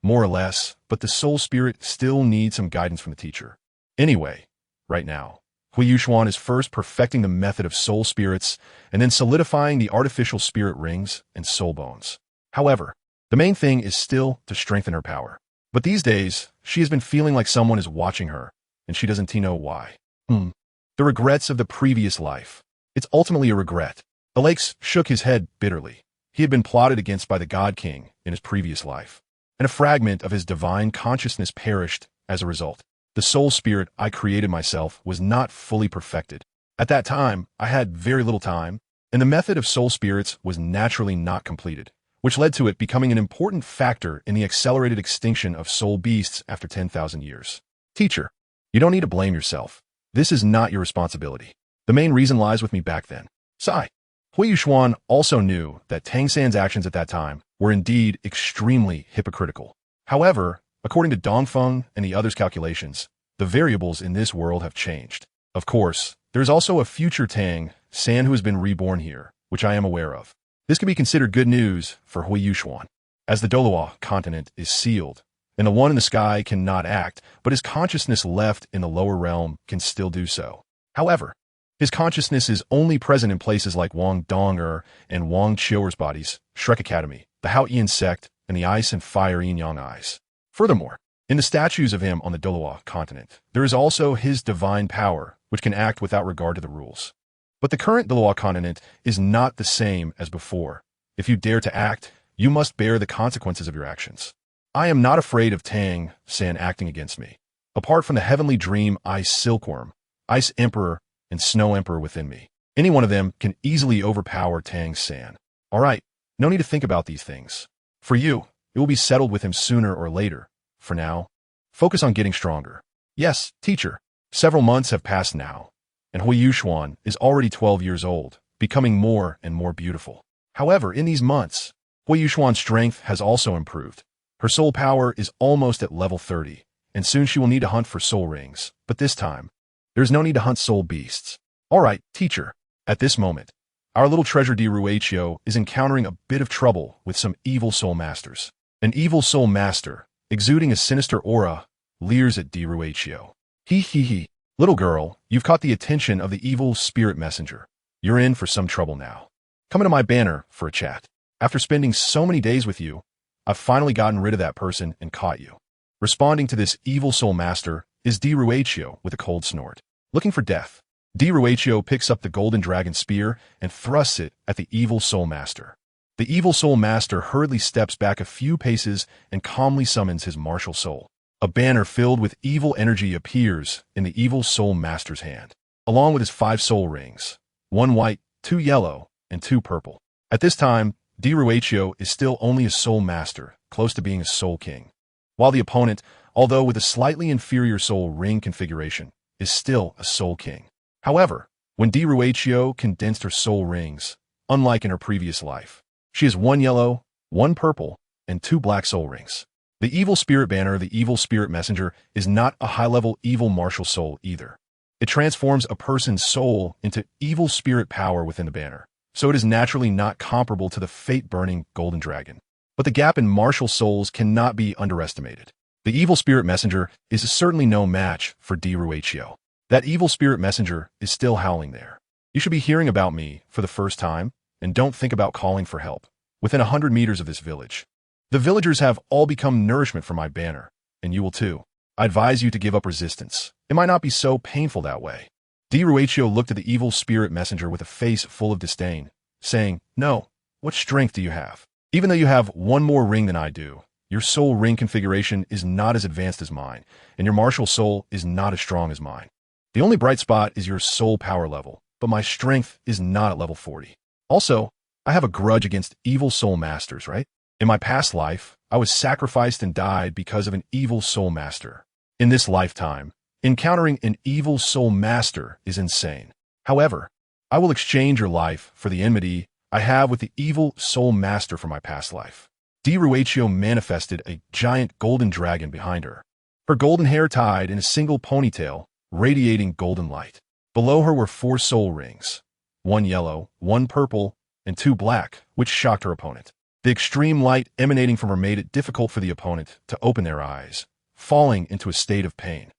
More or less, but the soul spirit still needs some guidance from the teacher. Anyway, right now, Huo Yuxuan is first perfecting the method of soul spirits and then solidifying the artificial spirit rings and soul bones. However, the main thing is still to strengthen her power. But these days, she has been feeling like someone is watching her, and she doesn't know why. The regrets of the previous life. It's ultimately a regret. The lakes shook his head bitterly. He had been plotted against by the God King in his previous life, and a fragment of his divine consciousness perished as a result. The soul spirit I created myself was not fully perfected. At that time, I had very little time, and the method of soul spirits was naturally not completed, which led to it becoming an important factor in the accelerated extinction of soul beasts after 10,000 years. Teacher, you don't need to blame yourself. This is not your responsibility. The main reason lies with me back then. Sigh. Huo Yuxuan also knew that Tang San's actions at that time were indeed extremely hypocritical. However, according to Dongfeng and the others' calculations, the variables in this world have changed. Of course, there is also a future Tang San who has been reborn here, which I am aware of. This can be considered good news for Huo Yuxuan, as the Douluo continent is sealed, and the one in the sky cannot act, but his consciousness left in the lower realm can still do so. However, his consciousness is only present in places like Wang Donger and Wang Qiu'er's bodies, Shrek Academy, the Hao Yin sect, and the Ice and Fire Yin Yang Eyes. Furthermore, in the statues of him on the Douluo continent, there is also his divine power, which can act without regard to the rules. But the current Douluo continent is not the same as before. If you dare to act, you must bear the consequences of your actions. I am not afraid of Tang San acting against me. Apart from the heavenly dream Ice Silkworm, Ice Emperor, and Snow Emperor within me, any one of them can easily overpower Tang San. All right, no need to think about these things. For you, it will be settled with him sooner or later. For now, focus on getting stronger. Yes, teacher. Several months have passed now, and Huo Yuxuan is already 12 years old, becoming more and more beautiful. However, in these months, Huo Yuxuan's strength has also improved. Her soul power is almost at level 30, and soon she will need to hunt for soul rings, but this time, there's no need to hunt soul beasts. All right, teacher. At this moment, our little treasure Dai Huabin is encountering a bit of trouble with some evil soul masters. An evil soul master, exuding a sinister aura, leers at Dai Huabin. He. Little girl, you've caught the attention of the evil spirit messenger. You're in for some trouble now. Come into my banner for a chat. After spending so many days with you, I've finally gotten rid of that person and caught you. Responding to this evil soul master is Dai Huabin with a cold snort. Looking for death, Dai Huabin picks up the golden dragon spear and thrusts it at the evil soul master. The evil soul master hurriedly steps back a few paces and calmly summons his martial soul. A banner filled with evil energy appears in the evil soul master's hand, along with his 5 soul rings, 1 white, 2 yellow, and 2 purple. At this time, Dai Huabin is still only a soul master, close to being a soul king, while the opponent, although with a slightly inferior soul ring configuration, is still a soul king. However, when Dai Huabin condensed her soul rings, unlike in her previous life, she has 1 yellow, 1 purple, and 2 black soul rings. The evil spirit banner, the evil spirit messenger, is not a high-level evil martial soul either. It transforms a person's soul into evil spirit power within the banner, so it is naturally not comparable to the fate-burning golden dragon. But the gap in martial souls cannot be underestimated. The evil spirit messenger is certainly no match for Dai Huabin. That evil spirit messenger is still howling there. You should be hearing about me for the first time, and don't think about calling for help. Within 100 meters of this village. The villagers have all become nourishment for my banner, and you will too. I advise you to give up resistance. It might not be so painful that way. Huo looked at the evil spirit messenger with a face full of disdain, saying, "No, what strength do you have? Even though you have one more ring than I do, your soul ring configuration is not as advanced as mine, and your martial soul is not as strong as mine. The only bright spot is your soul power level, but my strength is not at level 40. Also, I have a grudge against evil soul masters, right? In my past life, I was sacrificed and died because of an evil soul master. In this lifetime, encountering an evil soul master is insane. However, I will exchange your life for the enmity I have with the evil soul master from my past life." Huo manifested a giant golden dragon behind her. Her golden hair tied in a single ponytail, radiating golden light. Below her were 4 soul rings, 1 yellow, 1 purple, and 2 black, which shocked her opponent. The extreme light emanating from her made it difficult for the opponent to open their eyes, falling into a state of pain.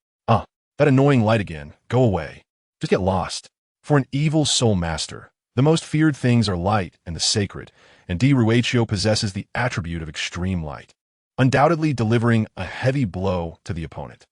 That annoying light again. Go away. Just get lost. For an evil soul master, the most feared things are light and the sacred, and Huo possesses the attribute of extreme light, undoubtedly delivering a heavy blow to the opponent.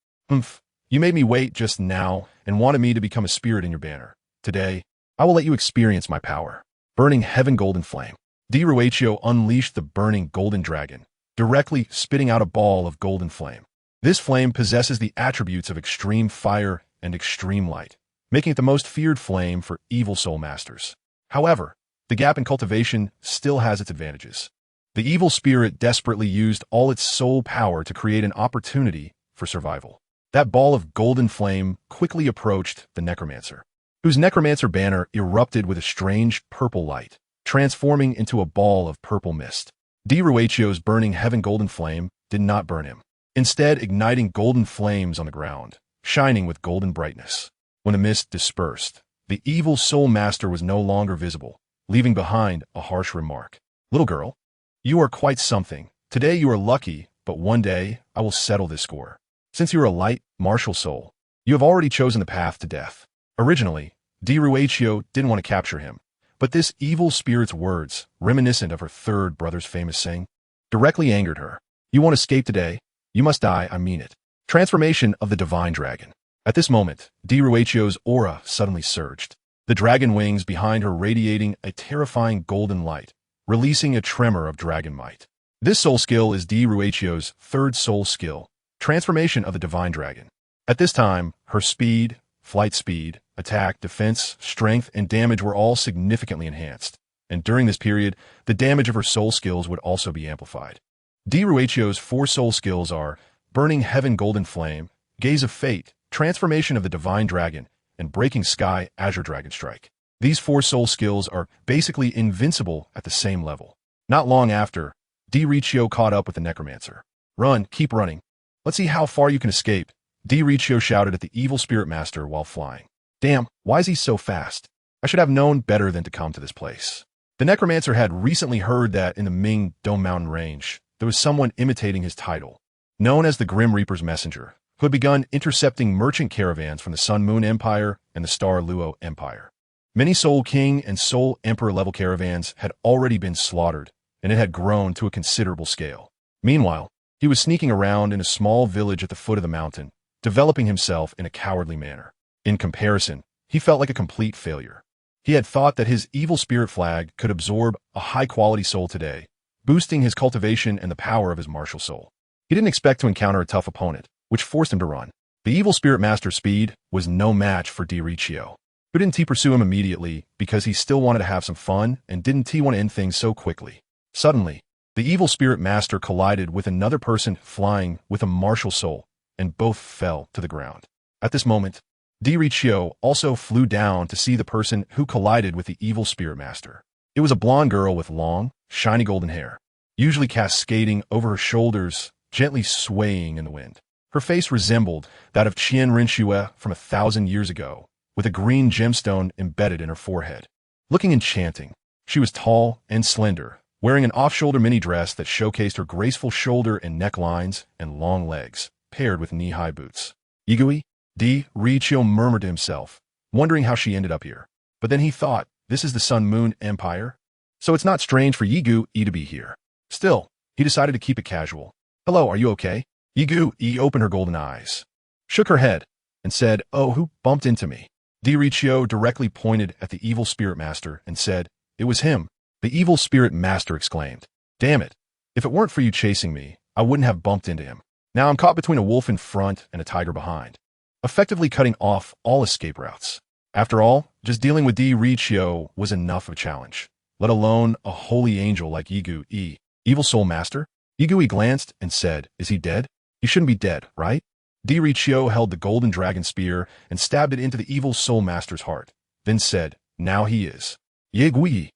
You made me wait just now and wanted me to become a spirit in your banner. Today, I will let you experience my power. Burning heaven golden flame. Huo unleashed the burning golden dragon, directly spitting out a ball of golden flame. This flame possesses the attributes of extreme fire and extreme light, making it the most feared flame for evil soul masters. However, the gap in cultivation still has its advantages. The evil spirit desperately used all its soul power to create an opportunity for survival. That ball of golden flame quickly approached the necromancer, whose necromancer banner erupted with a strange purple light, transforming into a ball of purple mist. Huo's burning heaven golden flame did not burn him, instead igniting golden flames on the ground, shining with golden brightness. When the mist dispersed, the evil soul master was no longer visible, leaving behind a harsh remark. "Little girl, you are quite something. Today you are lucky, but one day I will settle this score. Since you are a light, martial soul, you have already chosen the path to death." Originally, Huo didn't want to capture him, but this evil spirit's words, reminiscent of her third brother's famous saying, directly angered her. "You won't escape today. You must die, I mean it." Transformation of the divine dragon. At this moment, Huo's aura suddenly surged, the dragon wings behind her radiating a terrifying golden light, releasing a tremor of dragon might. This soul skill is Huo's third soul skill, transformation of the divine dragon. At this time, her speed, flight speed, attack, defense, strength, and damage were all significantly enhanced, and during this period, the damage of her soul skills would also be amplified. Huo's 4 soul skills are Burning Heaven Golden Flame, Gaze of Fate, Transformation of the Divine Dragon, and Breaking Sky Azure Dragon Strike. These 4 soul skills are basically invincible at the same level. Not long after, Huo caught up with the necromancer. "Run, keep running. Let's see how far you can escape," Huo shouted at the evil spirit master while flying. "Damn, why is he so fast? I should have known better than to come to this place." The necromancer had recently heard that in the Ming Dome Mountain range, there was someone imitating his title, known as the Grim Reaper's Messenger, who had begun intercepting merchant caravans from the Sun Moon Empire and the Star Luo Empire. Many Soul King and Soul Emperor level caravans had already been slaughtered, and it had grown to a considerable scale. Meanwhile, he was sneaking around in a small village at the foot of the mountain, developing himself in a cowardly manner. In comparison, he felt like a complete failure. He had thought that his evil spirit flag could absorb a high-quality soul today, boosting his cultivation and the power of his martial soul. He didn't expect to encounter a tough opponent, which forced him to run. The evil spirit master's speed was no match for Huo. But didn't he pursue him immediately because he still wanted to have some fun and didn't he want to end things so quickly? Suddenly, the evil spirit master collided with another person flying with a martial soul, and both fell to the ground. At this moment, Huo also flew down to see the person who collided with the evil spirit master. It was a blonde girl with long, shiny golden hair, usually cascading over her shoulders, gently swaying in the wind. Her face resembled that of Qian Rinxue from 1,000 years ago, with a green gemstone embedded in her forehead. Looking enchanting, she was tall and slender, wearing an off-shoulder mini dress that showcased her graceful shoulder and neck lines and long legs, paired with knee-high boots. Yigui, Richo murmured to himself, wondering how she ended up here. But then he thought, this is the Sun-Moon Empire? So it's not strange for Yigu-e to be here. Still, he decided to keep it casual. Hello, are you okay? Yigu-e opened her golden eyes, shook her head, and said, oh, who bumped into me? Richo directly pointed at the evil spirit master and said, it was him. The evil spirit master exclaimed, damn it. If it weren't for you chasing me, I wouldn't have bumped into him. Now I'm caught between a wolf in front and a tiger behind, effectively cutting off all escape routes. After all, just dealing with Richo was enough of a challenge, let alone a holy angel like Yigu-e. Evil soul master? Yigu-e glanced and said, is he dead? He shouldn't be dead, right? Richo held the golden dragon spear and stabbed it into the evil soul master's heart, then said, now he is. Yigu-e.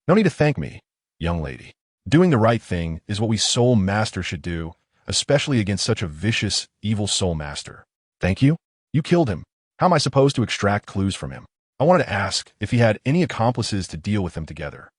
No need to thank me, young lady. Doing the right thing is what we soul masters should do, especially against such a vicious, evil soul master. Thank you? You killed him. How am I supposed to extract clues from him? I wanted to ask if he had any accomplices to deal with them together.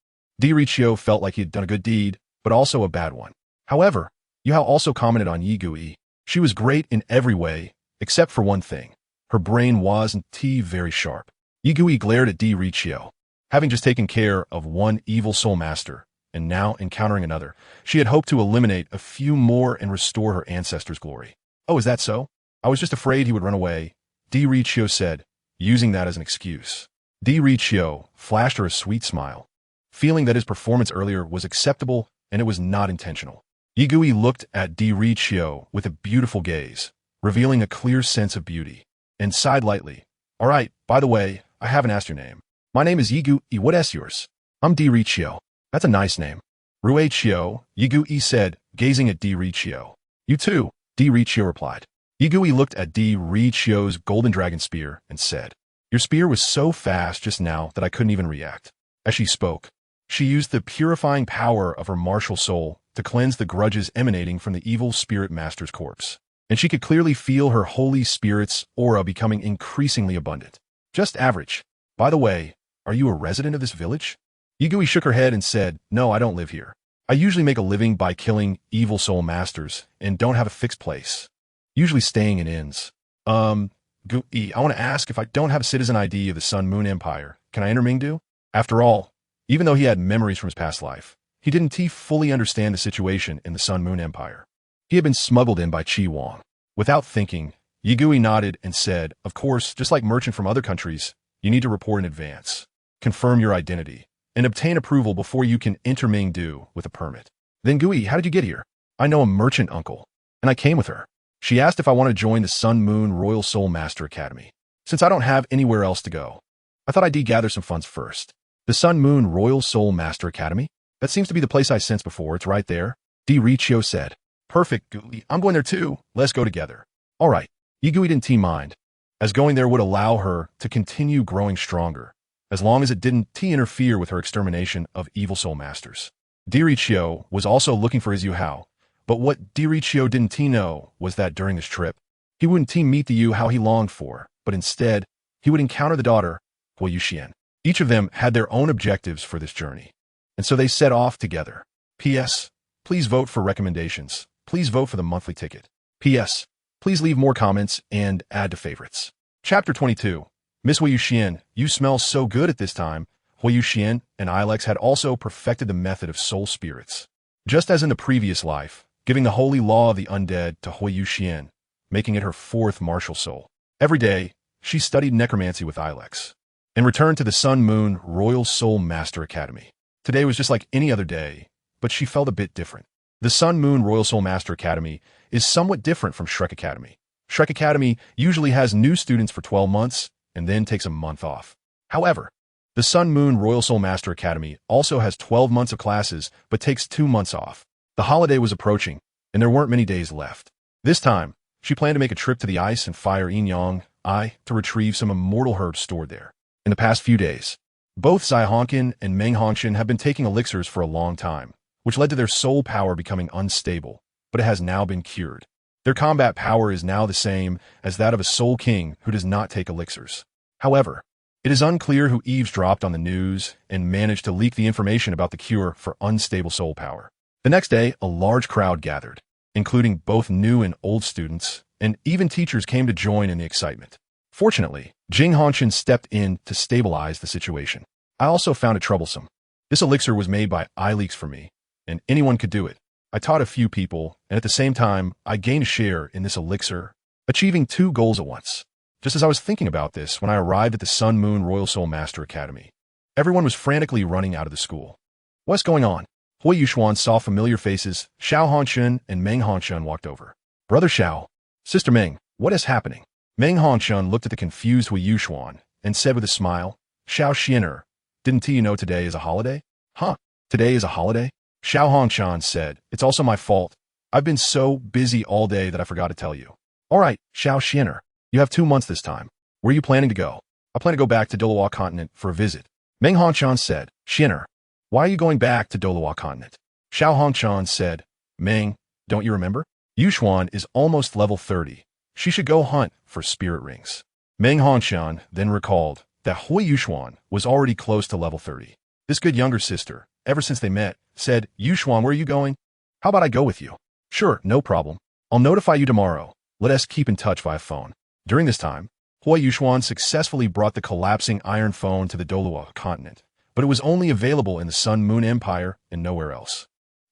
Richo felt like he had done a good deed, but also a bad one. However, Yuhao also commented on Yigu-e. She was great in every way, except for one thing. Her brain wasn't very sharp. Yigu-e glared at Richo. Having just taken care of one evil soul master, and now encountering another, she had hoped to eliminate a few more and restore her ancestors' glory. Oh, is that so? I was just afraid he would run away, Richo said, using that as an excuse. Richo flashed her a sweet smile, feeling that his performance earlier was acceptable and it was not intentional. Yigu-e looked at Richo with a beautiful gaze, revealing a clear sense of beauty, and sighed lightly. All right, by the way, I haven't asked your name. My name is Yigu-e. What is yours? I'm Richo. That's a nice name. Ruichio, Yigu-e said, gazing at Richo. You too, Richo replied. Yigu-e looked at Richo's golden dragon spear and said, your spear was so fast just now that I couldn't even react. As she spoke, she used the purifying power of her martial soul to cleanse the grudges emanating from the evil spirit master's corpse, and she could clearly feel her holy spirit's aura becoming increasingly abundant. Just average. By the way, are you a resident of this village? Yigu-e shook her head and said, no, I don't live here. I usually make a living by killing evil soul masters and don't have a fixed place, usually staying in inns. Gu-e, I want to ask, if I don't have a citizen ID of the Sun-Moon Empire, can I enter Mingdu? After all, even though he had memories from his past life, he didn't fully understand the situation in the Sun-Moon Empire. He had been smuggled in by Qi Wang. Without thinking, Yigu-e nodded and said, of course, just like merchant from other countries, you need to report in advance, confirm your identity, and obtain approval before you can enter Mingdu with a permit. Then Gu-e, how did you get here? I know a merchant uncle, and I came with her. She asked if I want to join the Sun-Moon Royal Soul Master Academy, since I don't have anywhere else to go. I thought I'd gather some funds first. The Sun-Moon Royal Soul Master Academy? That seems to be the place I sensed before. It's right there. Richo said. Perfect, Gu-e. I'm going there too. Let's go together. All right. Yigu-e didn't mind, as going there would allow her to continue growing stronger, as long as it didn't interfere with her extermination of evil soul masters. Richo was also looking for his Yuhao, but what Richo didn't know was that during this trip, he wouldn't meet the Yuhao he longed for, but instead, he would encounter the daughter, Huo Yuxuan. Each of them had their own objectives for this journey, and so they set off together. P.S. Please vote for recommendations. Please vote for the monthly ticket. P.S. Please leave more comments and add to favorites. Chapter 22. Miss Huo Yuxuan, you smell so good at this time. Huo Yuxuan and Ilex had also perfected the method of soul spirits. Just as in the previous life, giving the holy law of the undead to Huo Yuxuan, making it her fourth martial soul. Every day, she studied necromancy with Ilex, and returned to the Sun-Moon Royal Soul Master Academy. Today was just like any other day, but she felt a bit different. The Sun-Moon Royal Soul Master Academy is somewhat different from Shrek Academy. Shrek Academy usually has new students for 12 months and then takes a month off. However, the Sun-Moon Royal Soul Master Academy also has 12 months of classes but takes 2 months off. The holiday was approaching, and there weren't many days left. This time, she planned to make a trip to the Ice and Fire Yin-Yang to retrieve some immortal herbs stored there. In the past few days, both Jing Hongchen and Jing Hongchen have been taking elixirs for a long time, which led to their soul power becoming unstable, but it has now been cured. Their combat power is now the same as that of a soul king who does not take elixirs. However, it is unclear who eavesdropped on the news and managed to leak the information about the cure for unstable soul power. The next day, a large crowd gathered, including both new and old students, and even teachers came to join in the excitement. Fortunately, Jing Hongchen stepped in to stabilize the situation. I also found it troublesome. This elixir was made by iLeaks for me, and anyone could do it. I taught a few people, and at the same time, I gained a share in this elixir, achieving 2 goals at once. Just as I was thinking about this when I arrived at the Sun Moon Royal Soul Master Academy, everyone was frantically running out of the school. What's going on? Huo Yuxuan saw familiar faces. Xiao Hongchen and Meng Hongchen walked over. Brother Xiao, Sister Meng, what is happening? Meng Hongchen looked at the confused Huo Yuxuan and said with a smile, Xiao Xianer, didn't you know today is a holiday? Huh, today is a holiday? Xiao Hongchen said, it's also my fault. I've been so busy all day that I forgot to tell you. All right, Xiao Xianer, you have 2 months this time. Where are you planning to go? I plan to go back to Douluo continent for a visit. Meng Hongchen said, Xianer, why are you going back to Douluo continent? Xiao Hongchen said, Meng, don't you remember? Yuxuan is almost level 30. She should go hunt for spirit rings. Meng Hongchen then recalled that Huo Yuxuan was already close to level 30. This good younger sister, ever since they met, said, Yuxuan, where are you going? How about I go with you? Sure, no problem. I'll notify you tomorrow. Let us keep in touch via phone. During this time, Huo Yuxuan successfully brought the collapsing iron phone to the Douluo continent, but it was only available in the Sun Moon Empire and nowhere else.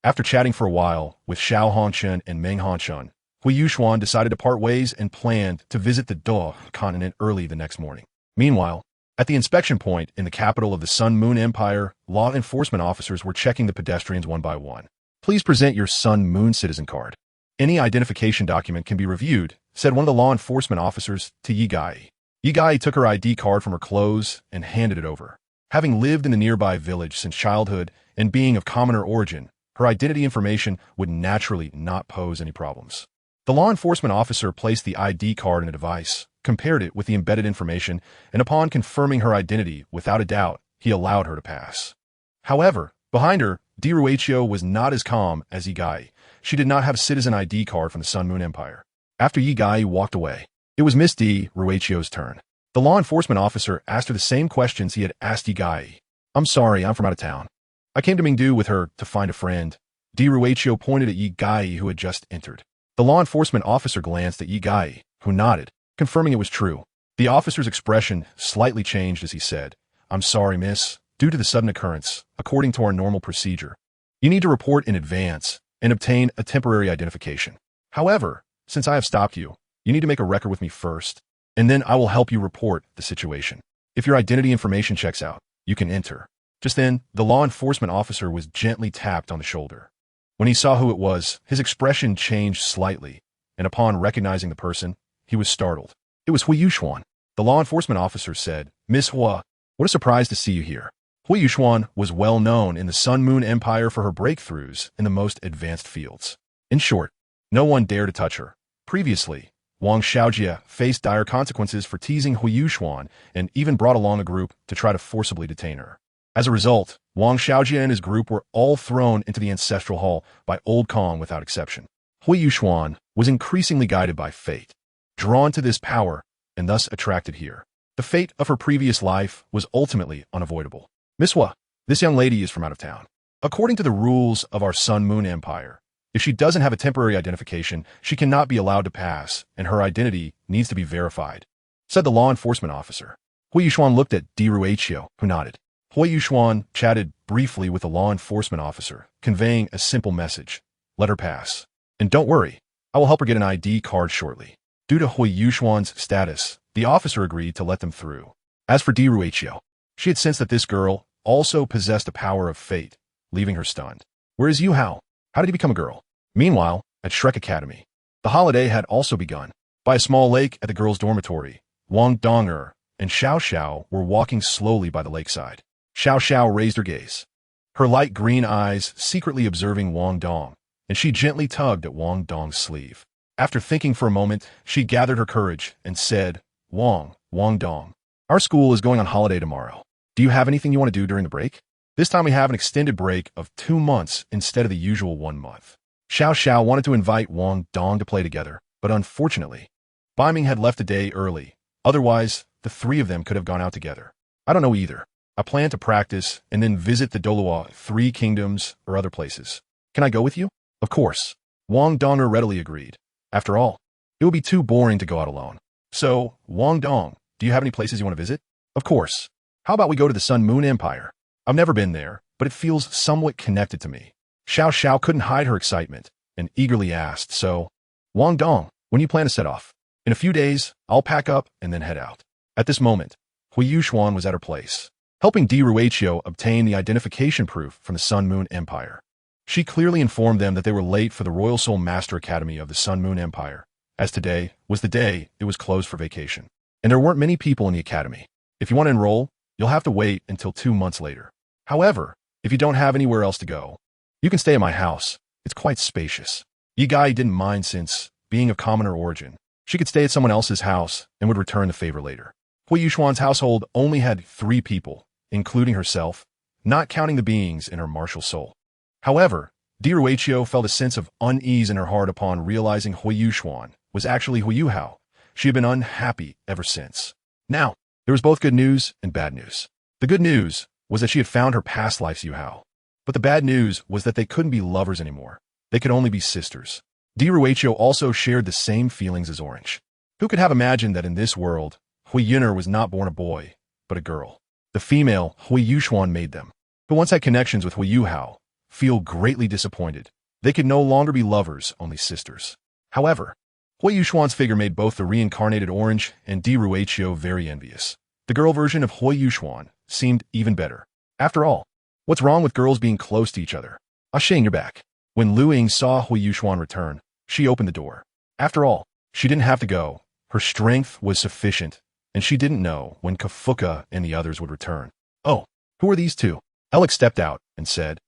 After chatting for a while with Xiao Hongchen and Meng Hongchen, Huo Yuxuan decided to part ways and planned to visit the Douluo continent early the next morning. Meanwhile, at the inspection point in the capital of the Sun Moon Empire, law enforcement officers were checking the pedestrians one by one. Please present your Sun Moon citizen card. Any identification document can be reviewed, said one of the law enforcement officers to Yi Gai. Yi Gai took her ID card from her clothes and handed it over. Having lived in the nearby village since childhood and being of commoner origin, her identity information would naturally not pose any problems. The law enforcement officer placed the ID card in a device, compared it with the embedded information, and upon confirming her identity without a doubt, he allowed her to pass. However, behind her, Dai Huabin was not as calm as Yi Gai. She did not have a citizen ID card from the Sun Moon Empire. After Yi Gai walked away, it was Miss Dai Huabin's turn. The law enforcement officer asked her the same questions he had asked Yi Gai. I'm sorry, I'm from out of town. I came to Mingdu with her to find a friend. Dai Huabin pointed at Yi Gai, who had just entered. The law enforcement officer glanced at Yi Gai, who nodded, confirming it was true. The officer's expression slightly changed as he said, I'm sorry, miss. Due to the sudden occurrence, according to our normal procedure, you need to report in advance and obtain a temporary identification. However, since I have stopped you, you need to make a record with me first, and then I will help you report the situation. If your identity information checks out, you can enter. Just then, the law enforcement officer was gently tapped on the shoulder. When he saw who it was, his expression changed slightly, and upon recognizing the person, he was startled. It was Huo Yuxuan. The law enforcement officer said, Miss Hua, what a surprise to see you here. Huo Yuxuan was well known in the Sun Moon Empire for her breakthroughs in the most advanced fields. In short, no one dared to touch her. Previously, Wang Xiaojie faced dire consequences for teasing Huo Yuxuan and even brought along a group to try to forcibly detain her. As a result, Wang Xiaojie and his group were all thrown into the ancestral hall by Old Kong without exception. Huo Yuxuan was increasingly guided by fate, drawn to this power, and thus attracted here. The fate of her previous life was ultimately unavoidable. Miss Hua, this young lady is from out of town. According to the rules of our Sun Moon Empire, if she doesn't have a temporary identification, she cannot be allowed to pass, and her identity needs to be verified, said the law enforcement officer. Huo Yuxuan looked at Dai Huabin, who nodded. Huo Yuxuan chatted briefly with the law enforcement officer, conveying a simple message. Let her pass. And don't worry, I will help her get an ID card shortly. Due to Huo Yuxuan's status, the officer agreed to let them through. As for Dai Huabin, she had sensed that this girl also possessed a power of fate, leaving her stunned. Where is Yuhao? How did he become a girl? Meanwhile, at Shrek Academy, the holiday had also begun. By a small lake at the girls' dormitory, Wang Donger and Xiao Xiao were walking slowly by the lakeside. Xiao Xiao raised her gaze, her light green eyes secretly observing Wang Dong, and she gently tugged at Wang Dong's sleeve. After thinking for a moment, she gathered her courage and said, Wang Dong, our school is going on holiday tomorrow. Do you have anything you want to do during the break? This time we have an extended break of 2 months instead of the usual 1 month. Xiao Xiao wanted to invite Wang Dong to play together, but unfortunately, Biming had left a day early. Otherwise, the 3 of them could have gone out together. I don't know either. I plan to practice and then visit the Douluo 3 kingdoms or other places. Can I go with you? Of course. Wang Donger readily agreed. After all, It would be too boring to go out alone. So, Wang Dong, do you have any places you want to visit? Of course. How about we go to the Sun Moon Empire? I've never been there, but it feels somewhat connected to me. Xiao Xiao couldn't hide her excitement and eagerly asked, so, Wang Dong, when do you plan to set off? In a few days, I'll pack up and then head out. At this moment, Huo Yuxuan was at her place, helping Douluo obtain the identification proof from the Sun Moon Empire. She clearly informed them that they were late for the Royal Soul Master Academy of the Sun Moon Empire, as today was the day it was closed for vacation. And there weren't many people in the academy. If you want to enroll, you'll have to wait until 2 months later. However, if you don't have anywhere else to go, you can stay at my house. It's quite spacious. Yi Gai didn't mind since, being of commoner origin, she could stay at someone else's house and would return the favor later. Huo Yuxuan's household only had 3 people, including herself, not counting the beings in her martial soul. However, Douluo felt a sense of unease in her heart upon realizing Huo Yuxuan was actually Huo Yuhao. She had been unhappy ever since. Now, there was both good news and bad news. The good news was that she had found her past life's Yuhao. But the bad news was that they couldn't be lovers anymore. They could only be sisters. Douluo also shared the same feelings as Orange. Who could have imagined that in this world, Huo Yuner was not born a boy, but a girl? The female Huo Yuxuan made them, who once had connections with Huo Yuhao, feel greatly disappointed. They could no longer be lovers, only sisters. However, Huo Yuxuan's figure made both the reincarnated Orange and Douluo very envious. The girl version of Huo Yuxuan seemed even better. After all, what's wrong with girls being close to each other? Shang, you're back. When Lu Ying saw Huo Yuxuan return, she opened the door. After all, she didn't have to go. Her strength was sufficient, and she didn't know when Kafuka and the others would return. Oh, who are these two? Alex stepped out and said,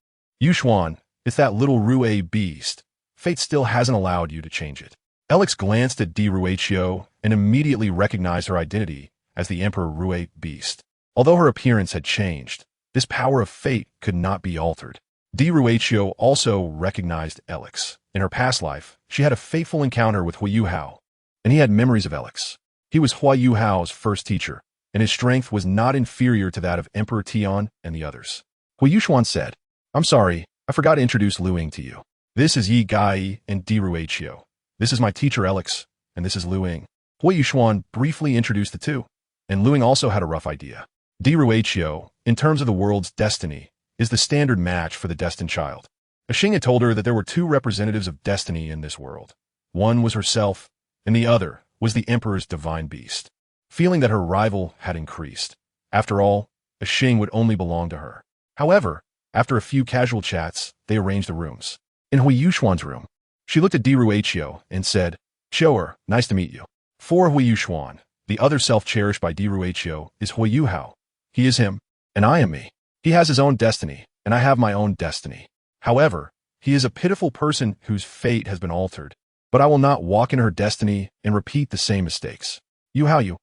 Yuxuan, it's that little Rue beast. Fate still hasn't allowed you to change it. Alex glanced at Douluo and immediately recognized her identity as the Emperor Rue beast. Although her appearance had changed, this power of fate could not be altered. Douluo also recognized Alex. In her past life, she had a fateful encounter with Huo Yuhao, and he had memories of Alex. He was Huo Yuhao's first teacher, and his strength was not inferior to that of Emperor Tian and the others. Huo Yuxuan said, I'm sorry, I forgot to introduce Lu Ying to you. This is Yi Gai and Douluo. This is my teacher Alex, and this is Lu Ying. Huo Yuxuan briefly introduced the two, and Lu Ying also had a rough idea. Douluo, in terms of the world's destiny, is the standard match for the destined child. Shing had told her that there were 2 representatives of destiny in this world. One was herself, and the other was the Emperor's divine beast. Feeling that her rival had increased. After all, Shing would only belong to her. However, after a few casual chats, they arranged the rooms. In Huo Yuxuan's room, she looked at Douluo and said, Show her, nice to meet you. For Huo Yuxuan, the other self cherished by Douluo is Huo Yuhao. He is him, and I am me. He has his own destiny, and I have my own destiny. However, he is a pitiful person whose fate has been altered. But I will not walk in her destiny and repeat the same mistakes. Yuhao,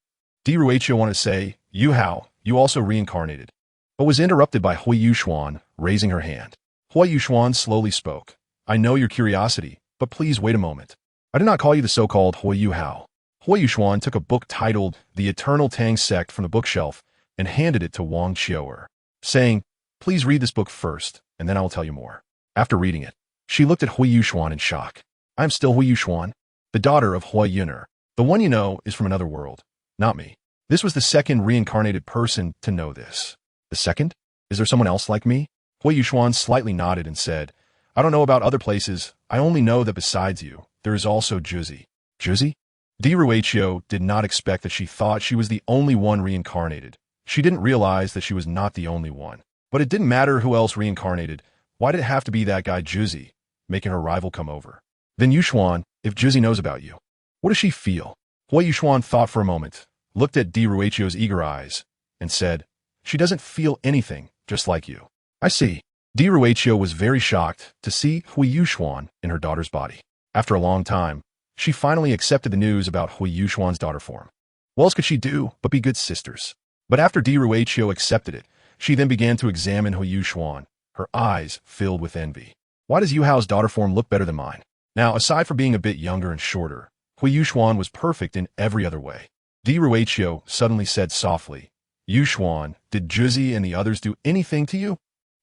Douluo wanted to say, Yuhao, you also reincarnated, but was interrupted by Huo Yuxuan raising her hand. Huo Yuxuan slowly spoke. I know your curiosity, but please wait a moment. I did not call you the so-called Huo Yuhao. Huo Yuxuan took a book titled The Eternal Tang Sect from the bookshelf and handed it to Wang Qiuer, saying, Please read this book first, and then I will tell you more. After reading it, she looked at Huo Yuxuan in shock. I am still Huo Yuxuan, the daughter of Huo Yuner. The one you know is from another world, not me. This was the second reincarnated person to know this. The second? Is there someone else like me? Huo Yuxuan slightly nodded and said, I don't know about other places. I only know that besides you, there is also Juzi. Juzi? Douluo did not expect that she thought she was the only one reincarnated. She didn't realize that she was not the only one. But it didn't matter who else reincarnated. Why did it have to be that guy Juzi, making her rival come over? Then Yuxuan, if Juzi knows about you, what does she feel? Huo Yuxuan thought for a moment, looked at Douluo's eager eyes, and said, She doesn't feel anything, just like you. I see. Douluo was very shocked to see Huo Yuxuan in her daughter's body. After a long time, she finally accepted the news about Huo Yuxuan's daughter form. What else could she do but be good sisters? But after Douluo accepted it, she then began to examine Huo Yuxuan, her eyes filled with envy. Why does Yuhao's daughter form look better than mine? Now, aside from being a bit younger and shorter, Huo Yuxuan was perfect in every other way. Douluo suddenly said softly, Yuxuan, did Juzi and the others do anything to you?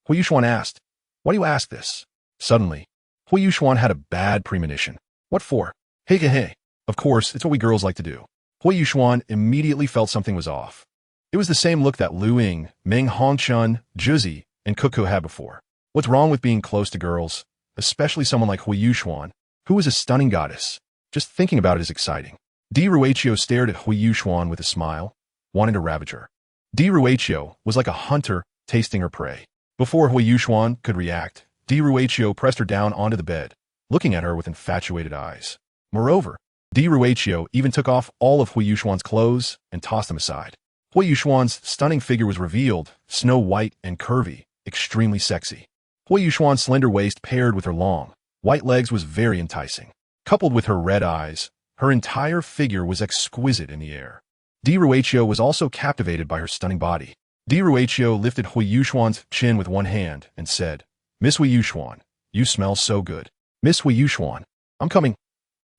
Huo Yuxuan asked, Why do you ask this? Suddenly, Huo Yuxuan had a bad premonition. What for? Hey, hey, hey. Of course, it's what we girls like to do. Huo Yuxuan immediately felt something was off. It was the same look that Lu Ying, Ming Hongchen, Zhuzi, and Cuckoo had before. What's wrong with being close to girls, especially someone like Huo Yuxuan, who is a stunning goddess? Just thinking about it is exciting. Ruochio stared at Huo Yuxuan with a smile, wanting to ravage her. Ruochio was like a hunter tasting her prey. Before Huo Yuxuan could react, Ruochio pressed her down onto the bed, looking at her with infatuated eyes. Moreover, Ruochio even took off all of Huo Yuxuan's clothes and tossed them aside. Huo Yuxuan's stunning figure was revealed, snow white and curvy, extremely sexy. Huo Yuxuan's slender waist paired with her long, white legs was very enticing. Coupled with her red eyes, her entire figure was exquisite in the air. Ruochio was also captivated by her stunning body. Ruochio lifted Huo Yuxuan's chin with one hand and said, "Miss Huo Yuxuan, you smell so good. Miss Huo Yuxuan, I'm coming."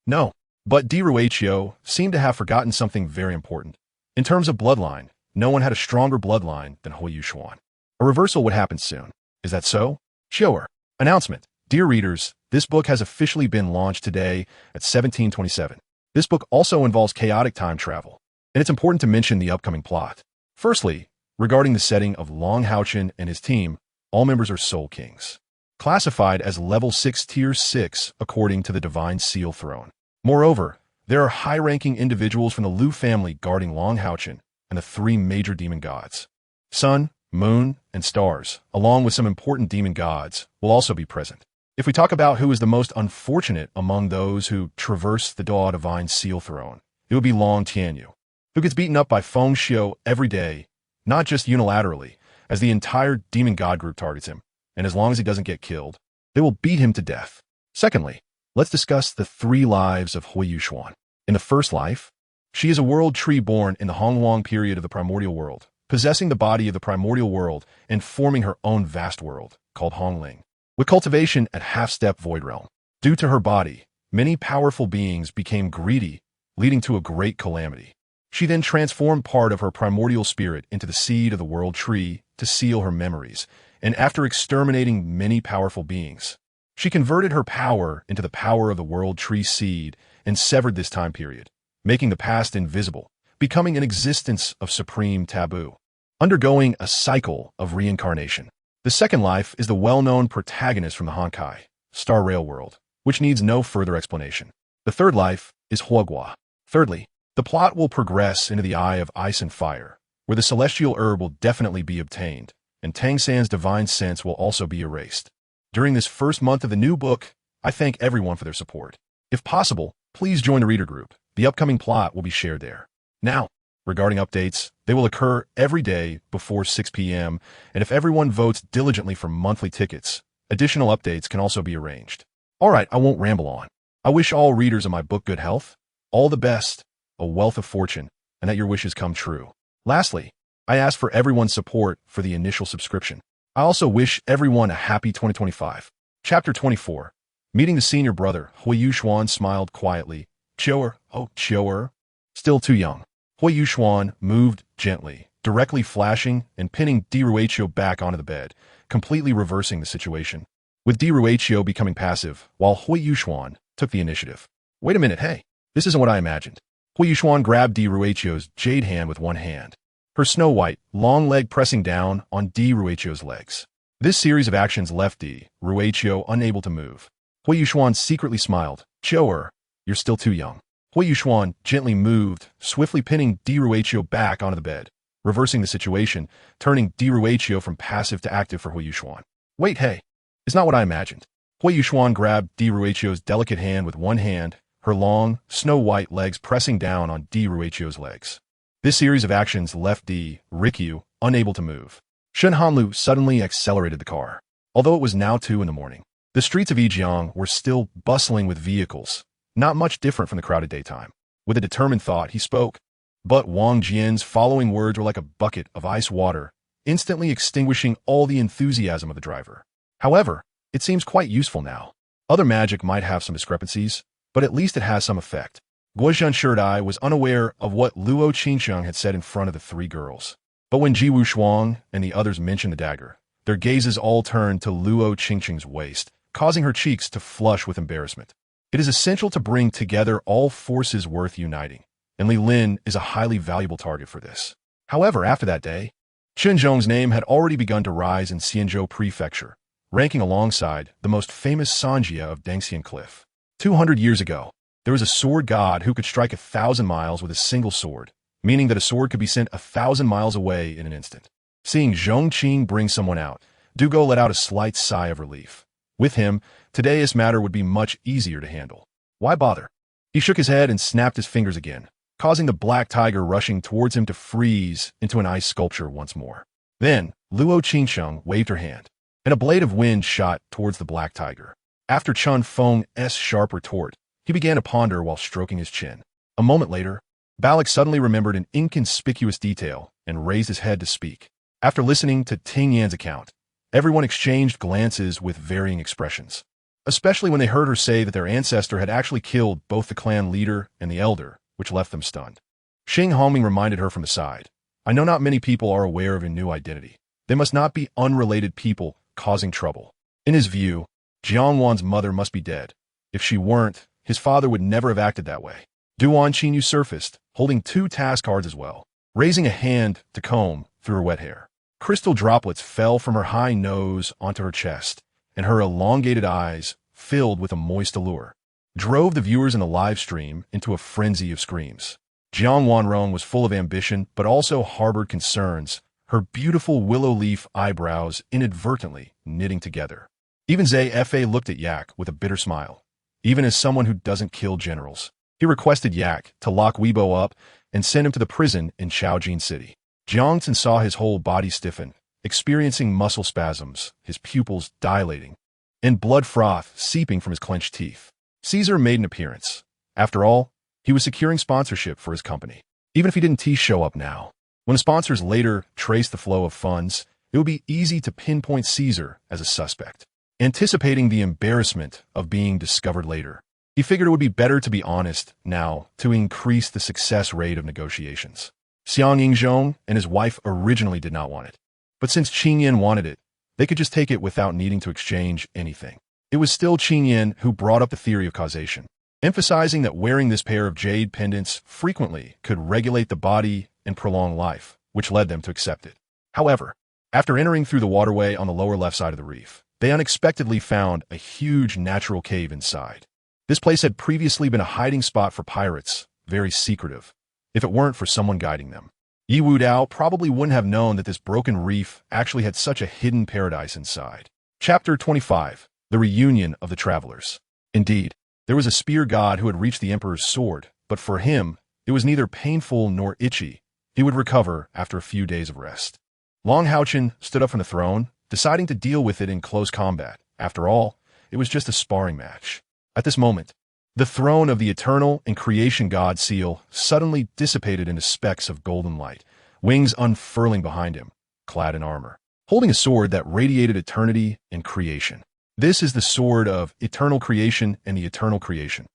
No, but Ruochio seemed to have forgotten something very important. In terms of bloodline, no one had a stronger bloodline than Huo Yuxuan. A reversal would happen soon. Is that so? Shower. Announcement. Dear readers, this book has officially been launched today at 1727. This book also involves chaotic time travel, and it's important to mention the upcoming plot. Firstly, regarding the setting of Long Haochen and his team, all members are Soul Kings, classified as level 6 tier 6 according to the Divine Seal Throne. Moreover, there are high-ranking individuals from the Lu family guarding Long Haochen and the 3 major demon gods. Sun, Moon, and Stars, along with some important demon gods, will also be present. If we talk about who is the most unfortunate among those who traverse the Dao Divine Seal Throne, it would be Long Tianyu, who gets beaten up by Feng Xiu every day, not just unilaterally, as the entire demon god group targets him, and as long as he doesn't get killed, they will beat him to death. Secondly, let's discuss the 3 lives of Huo Yuxuan. In the first life, she is a world tree born in the Hongluang period of the primordial world, possessing the body of the primordial world and forming her own vast world, called Hongling, with cultivation at half-step void realm. Due to her body, many powerful beings became greedy, leading to a great calamity. She then transformed part of her primordial spirit into the seed of the world tree to seal her memories, and after exterminating many powerful beings, she converted her power into the power of the world tree seed and severed this time period, making the past invisible, becoming an existence of supreme taboo, undergoing a cycle of reincarnation. The second life is the well-known protagonist from the Honkai, Star Rail world, which needs no further explanation. The third life is Huogua. Thirdly, the plot will progress into the Eye of Ice and Fire, where the celestial herb will definitely be obtained, and Tang San's divine sense will also be erased. During this first month of the new book, I thank everyone for their support. If possible, please join the reader group. The upcoming plot will be shared there. Now, regarding updates, they will occur every day before 6 p.m., and if everyone votes diligently for monthly tickets, additional updates can also be arranged. Alright, I won't ramble on. I wish all readers of my book good health, all the best, a wealth of fortune, and that your wishes come true. Lastly, I ask for everyone's support for the initial subscription. I also wish everyone a happy 2025. Chapter 24. Meeting the senior brother, Huo Yuxuan smiled quietly. Chioer. Still too young. Huo Yuxuan moved gently, directly flashing and pinning Ruochio back onto the bed, completely reversing the situation, with Ruochio becoming passive, while Huo Yuxuan took the initiative. Wait a minute, hey, this isn't what I imagined. Huo Yuxuan grabbed Ruochio's jade hand with one hand, her snow-white, long leg pressing down on Ruochio's legs. This series of actions left Ruochio unable to move. Huo Yuxuan secretly smiled. Chioer, you're still too young. Huo Yuxuan gently moved, swiftly pinning Ruochio back onto the bed, reversing the situation, turning Ruochio from passive to active for Huo Yuxuan. Wait, hey, it's not what I imagined. Huo Yuxuan grabbed Ruochio's delicate hand with one hand, her long, snow-white legs pressing down on Ruochio's legs. This series of actions left Rikyu unable to move. Shen Hanlu suddenly accelerated the car. Although it was now 2 in the morning, the streets of Yijiang were still bustling with vehicles, not much different from the crowded daytime. With a determined thought, he spoke, but Wang Jian's following words were like a bucket of ice water, instantly extinguishing all the enthusiasm of the driver. However, it seems quite useful now. Other magic might have some discrepancies, but at least it has some effect. Guozhen Sherdai was unaware of what Luo Qingsheng had said in front of the 3 girls. But when Jiwu Shuang and the others mentioned the dagger, their gazes all turned to Luo Qingsheng's waist, causing her cheeks to flush with embarrassment. It is essential to bring together all forces worth uniting, and Li Lin is a highly valuable target for this. However, after that day, Chen Zhong's name had already begun to rise in Xianzhou Prefecture, ranking alongside the most famous Sanjia of Dengxian Cliff. 200 years ago, there was a sword god who could strike 1,000 miles with a single sword, meaning that a sword could be sent 1,000 miles away in an instant. Seeing Zhong Qing bring someone out, Dugo let out a slight sigh of relief. With him, today this matter would be much easier to handle. Why bother? He shook his head and snapped his fingers again, causing the black tiger rushing towards him to freeze into an ice sculpture once more. Then, Luo Qingsheng waved her hand, and a blade of wind shot towards the black tiger. After Chun Feng's sharp retort, he began to ponder while stroking his chin. A moment later, Balak suddenly remembered an inconspicuous detail and raised his head to speak. After listening to Ting Yan's account, everyone exchanged glances with varying expressions, especially when they heard her say that their ancestor had actually killed both the clan leader and the elder, which left them stunned. Jing Hongchen reminded her from the side, I know not many people are aware of a new identity. They must not be unrelated people causing trouble. In his view, Jiangwan's mother must be dead. If she weren't, his father would never have acted that way. Duan Qinyu surfaced, holding 2 task cards as well, raising a hand to comb through her wet hair. Crystal droplets fell from her high nose onto her chest, and her elongated eyes, filled with a moist allure, drove the viewers in the live stream into a frenzy of screams. Jiang Wanrong was full of ambition, but also harbored concerns, her beautiful willow leaf eyebrows inadvertently knitting together. Even Zai Fa looked at Yak with a bitter smile. Even as someone who doesn't kill generals, he requested Yak to lock Weibo up and send him to the prison in Chaojin City. Jiangchen saw his whole body stiffen, experiencing muscle spasms, his pupils dilating, and blood froth seeping from his clenched teeth. Caesar made an appearance. After all, he was securing sponsorship for his company. Even if he didn't show up now, when the sponsors later traced the flow of funds, it would be easy to pinpoint Caesar as a suspect. Anticipating the embarrassment of being discovered later, he figured it would be better to be honest now to increase the success rate of negotiations. Xiang Yingzhong and his wife originally did not want it, but since Qingyan wanted it, they could just take it without needing to exchange anything. It was still Qingyan who brought up the theory of causation, emphasizing that wearing this pair of jade pendants frequently could regulate the body and prolong life, which led them to accept it. However, after entering through the waterway on the lower left side of the reef, they unexpectedly found a huge natural cave inside. This place had previously been a hiding spot for pirates, very secretive, if it weren't for someone guiding them. Yi Wudao probably wouldn't have known that this broken reef actually had such a hidden paradise inside. Chapter 25. The Reunion of the Travelers. Indeed, there was a spear god who had reached the Emperor's sword, but for him, it was neither painful nor itchy. He would recover after a few days of rest. Long Haochen stood up from the throne, deciding to deal with it in close combat. After all, it was just a sparring match. At this moment, the throne of the eternal and creation god seal suddenly dissipated into specks of golden light, wings unfurling behind him, clad in armor, holding a sword that radiated eternity and creation. This is the sword of eternal creation and the eternal creation.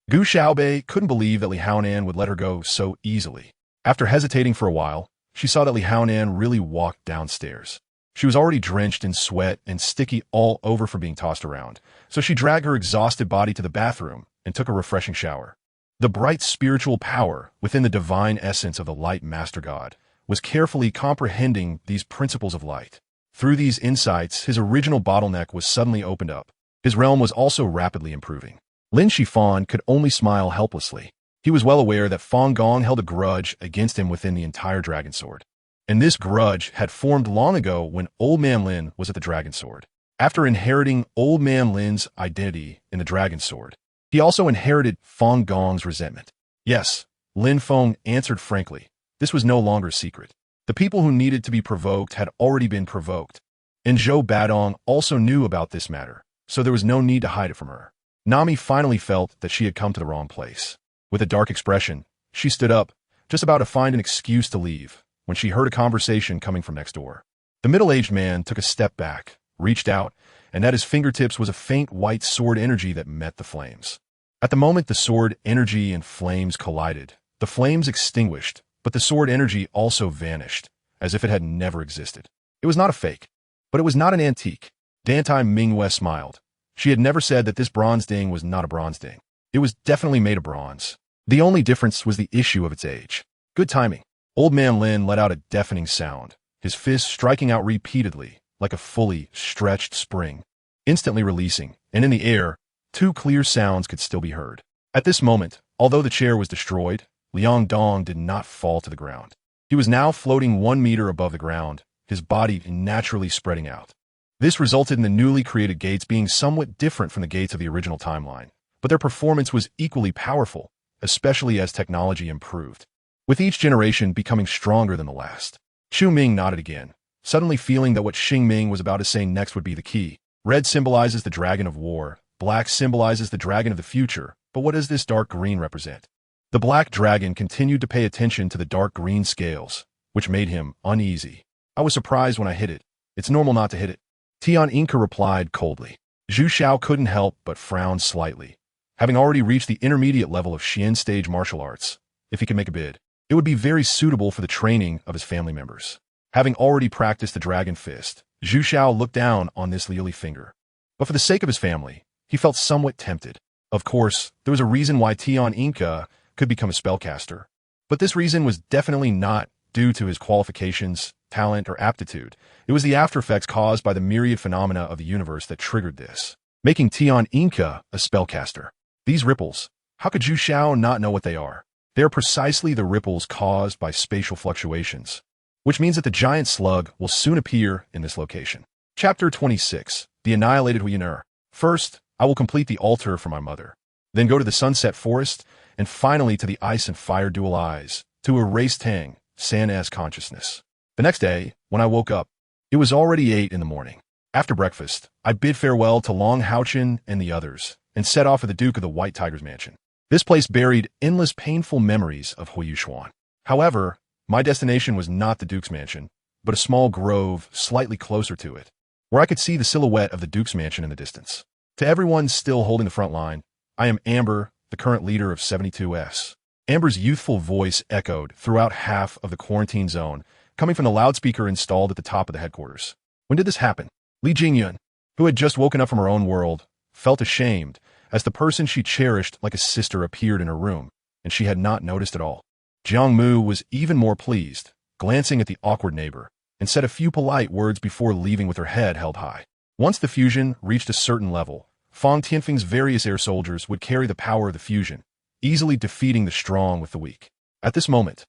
Gu Xiaobei couldn't believe that Li Haonan would let her go so easily. After hesitating for a while, she saw that Li Haonan really walked downstairs. She was already drenched in sweat and sticky all over from being tossed around, so she dragged her exhausted body to the bathroom and took a refreshing shower. The bright spiritual power within the divine essence of the light master god was carefully comprehending these principles of light. Through these insights, his original bottleneck was suddenly opened up. His realm was also rapidly improving. Lin Shifan could only smile helplessly. He was well aware that Fang Gong held a grudge against him within the entire Dragon Sword. And this grudge had formed long ago when Old Man Lin was at the Dragon Sword. After inheriting Old Man Lin's identity in the Dragon Sword, he also inherited Fang Gong's resentment. Yes, Lin Feng answered frankly. This was no longer a secret. The people who needed to be provoked had already been provoked. And Zhou Badong also knew about this matter, so there was no need to hide it from her. Nami finally felt that she had come to the wrong place. With a dark expression, she stood up, just about to find an excuse to leave, when she heard a conversation coming from next door. The middle-aged man took a step back, reached out, and at his fingertips was a faint white sword energy that met the flames. At the moment the sword energy and flames collided, the flames extinguished, but the sword energy also vanished, as if it had never existed. It was not a fake, but it was not an antique. Dantai Mingyue smiled. She had never said that this bronze ding was not a bronze ding. It was definitely made of bronze. The only difference was the issue of its age. Good timing. Old Man Lin let out a deafening sound, his fist striking out repeatedly, like a fully stretched spring, instantly releasing, and in the air, two clear sounds could still be heard. At this moment, although the chair was destroyed, Liang Dong did not fall to the ground. He was now floating 1 meter above the ground, his body naturally spreading out. This resulted in the newly created gates being somewhat different from the gates of the original timeline, but their performance was equally powerful, especially as technology improved, with each generation becoming stronger than the last. Xu Ming nodded again, suddenly feeling that what Xing Ming was about to say next would be the key. Red symbolizes the dragon of war, black symbolizes the dragon of the future, but what does this dark green represent? The black dragon continued to pay attention to the dark green scales, which made him uneasy. I was surprised when I hit it. It's normal not to hit it. Tian Inca replied coldly. Zhu Xiao couldn't help but frown slightly. Having already reached the intermediate level of Xian stage martial arts, if he could make a bid, it would be very suitable for the training of his family members. Having already practiced the dragon fist, Zhu Xiao looked down on this lily finger. But for the sake of his family, he felt somewhat tempted. Of course, there was a reason why Tian Inca could become a spellcaster. But this reason was definitely not due to his qualifications, talent, or aptitude. It was the aftereffects caused by the myriad phenomena of the universe that triggered this, making Tian Inca a spellcaster. These ripples, how could Zhu Xiao not know what they are? They are precisely the ripples caused by spatial fluctuations, which means that the giant slug will soon appear in this location. Chapter 26. The Annihilated Huo Yuhao. First, I will complete the altar for my mother, then go to the Sunset Forest, and finally to the Ice and Fire Dual Eyes, to erase Tang San's consciousness. The next day, when I woke up, it was already 8 in the morning. After breakfast, I bid farewell to Long Haochen and the others, and set off for the Duke of the White Tiger's mansion. This place buried endless painful memories of Huo Yuxuan. However, my destination was not the Duke's mansion, but a small grove slightly closer to it, where I could see the silhouette of the Duke's mansion in the distance. To everyone still holding the front line, I am Amber, the current leader of 72S. Amber's youthful voice echoed throughout half of the quarantine zone, coming from the loudspeaker installed at the top of the headquarters. When did this happen? Li Jingyun, who had just woken up from her own world, felt ashamed as the person she cherished like a sister appeared in her room, and she had not noticed at all. Jiang Mu was even more pleased, glancing at the awkward neighbor, and said a few polite words before leaving with her head held high. Once the fusion reached a certain level, Fang Tianfeng's various air soldiers would carry the power of the fusion, easily defeating the strong with the weak. At this moment,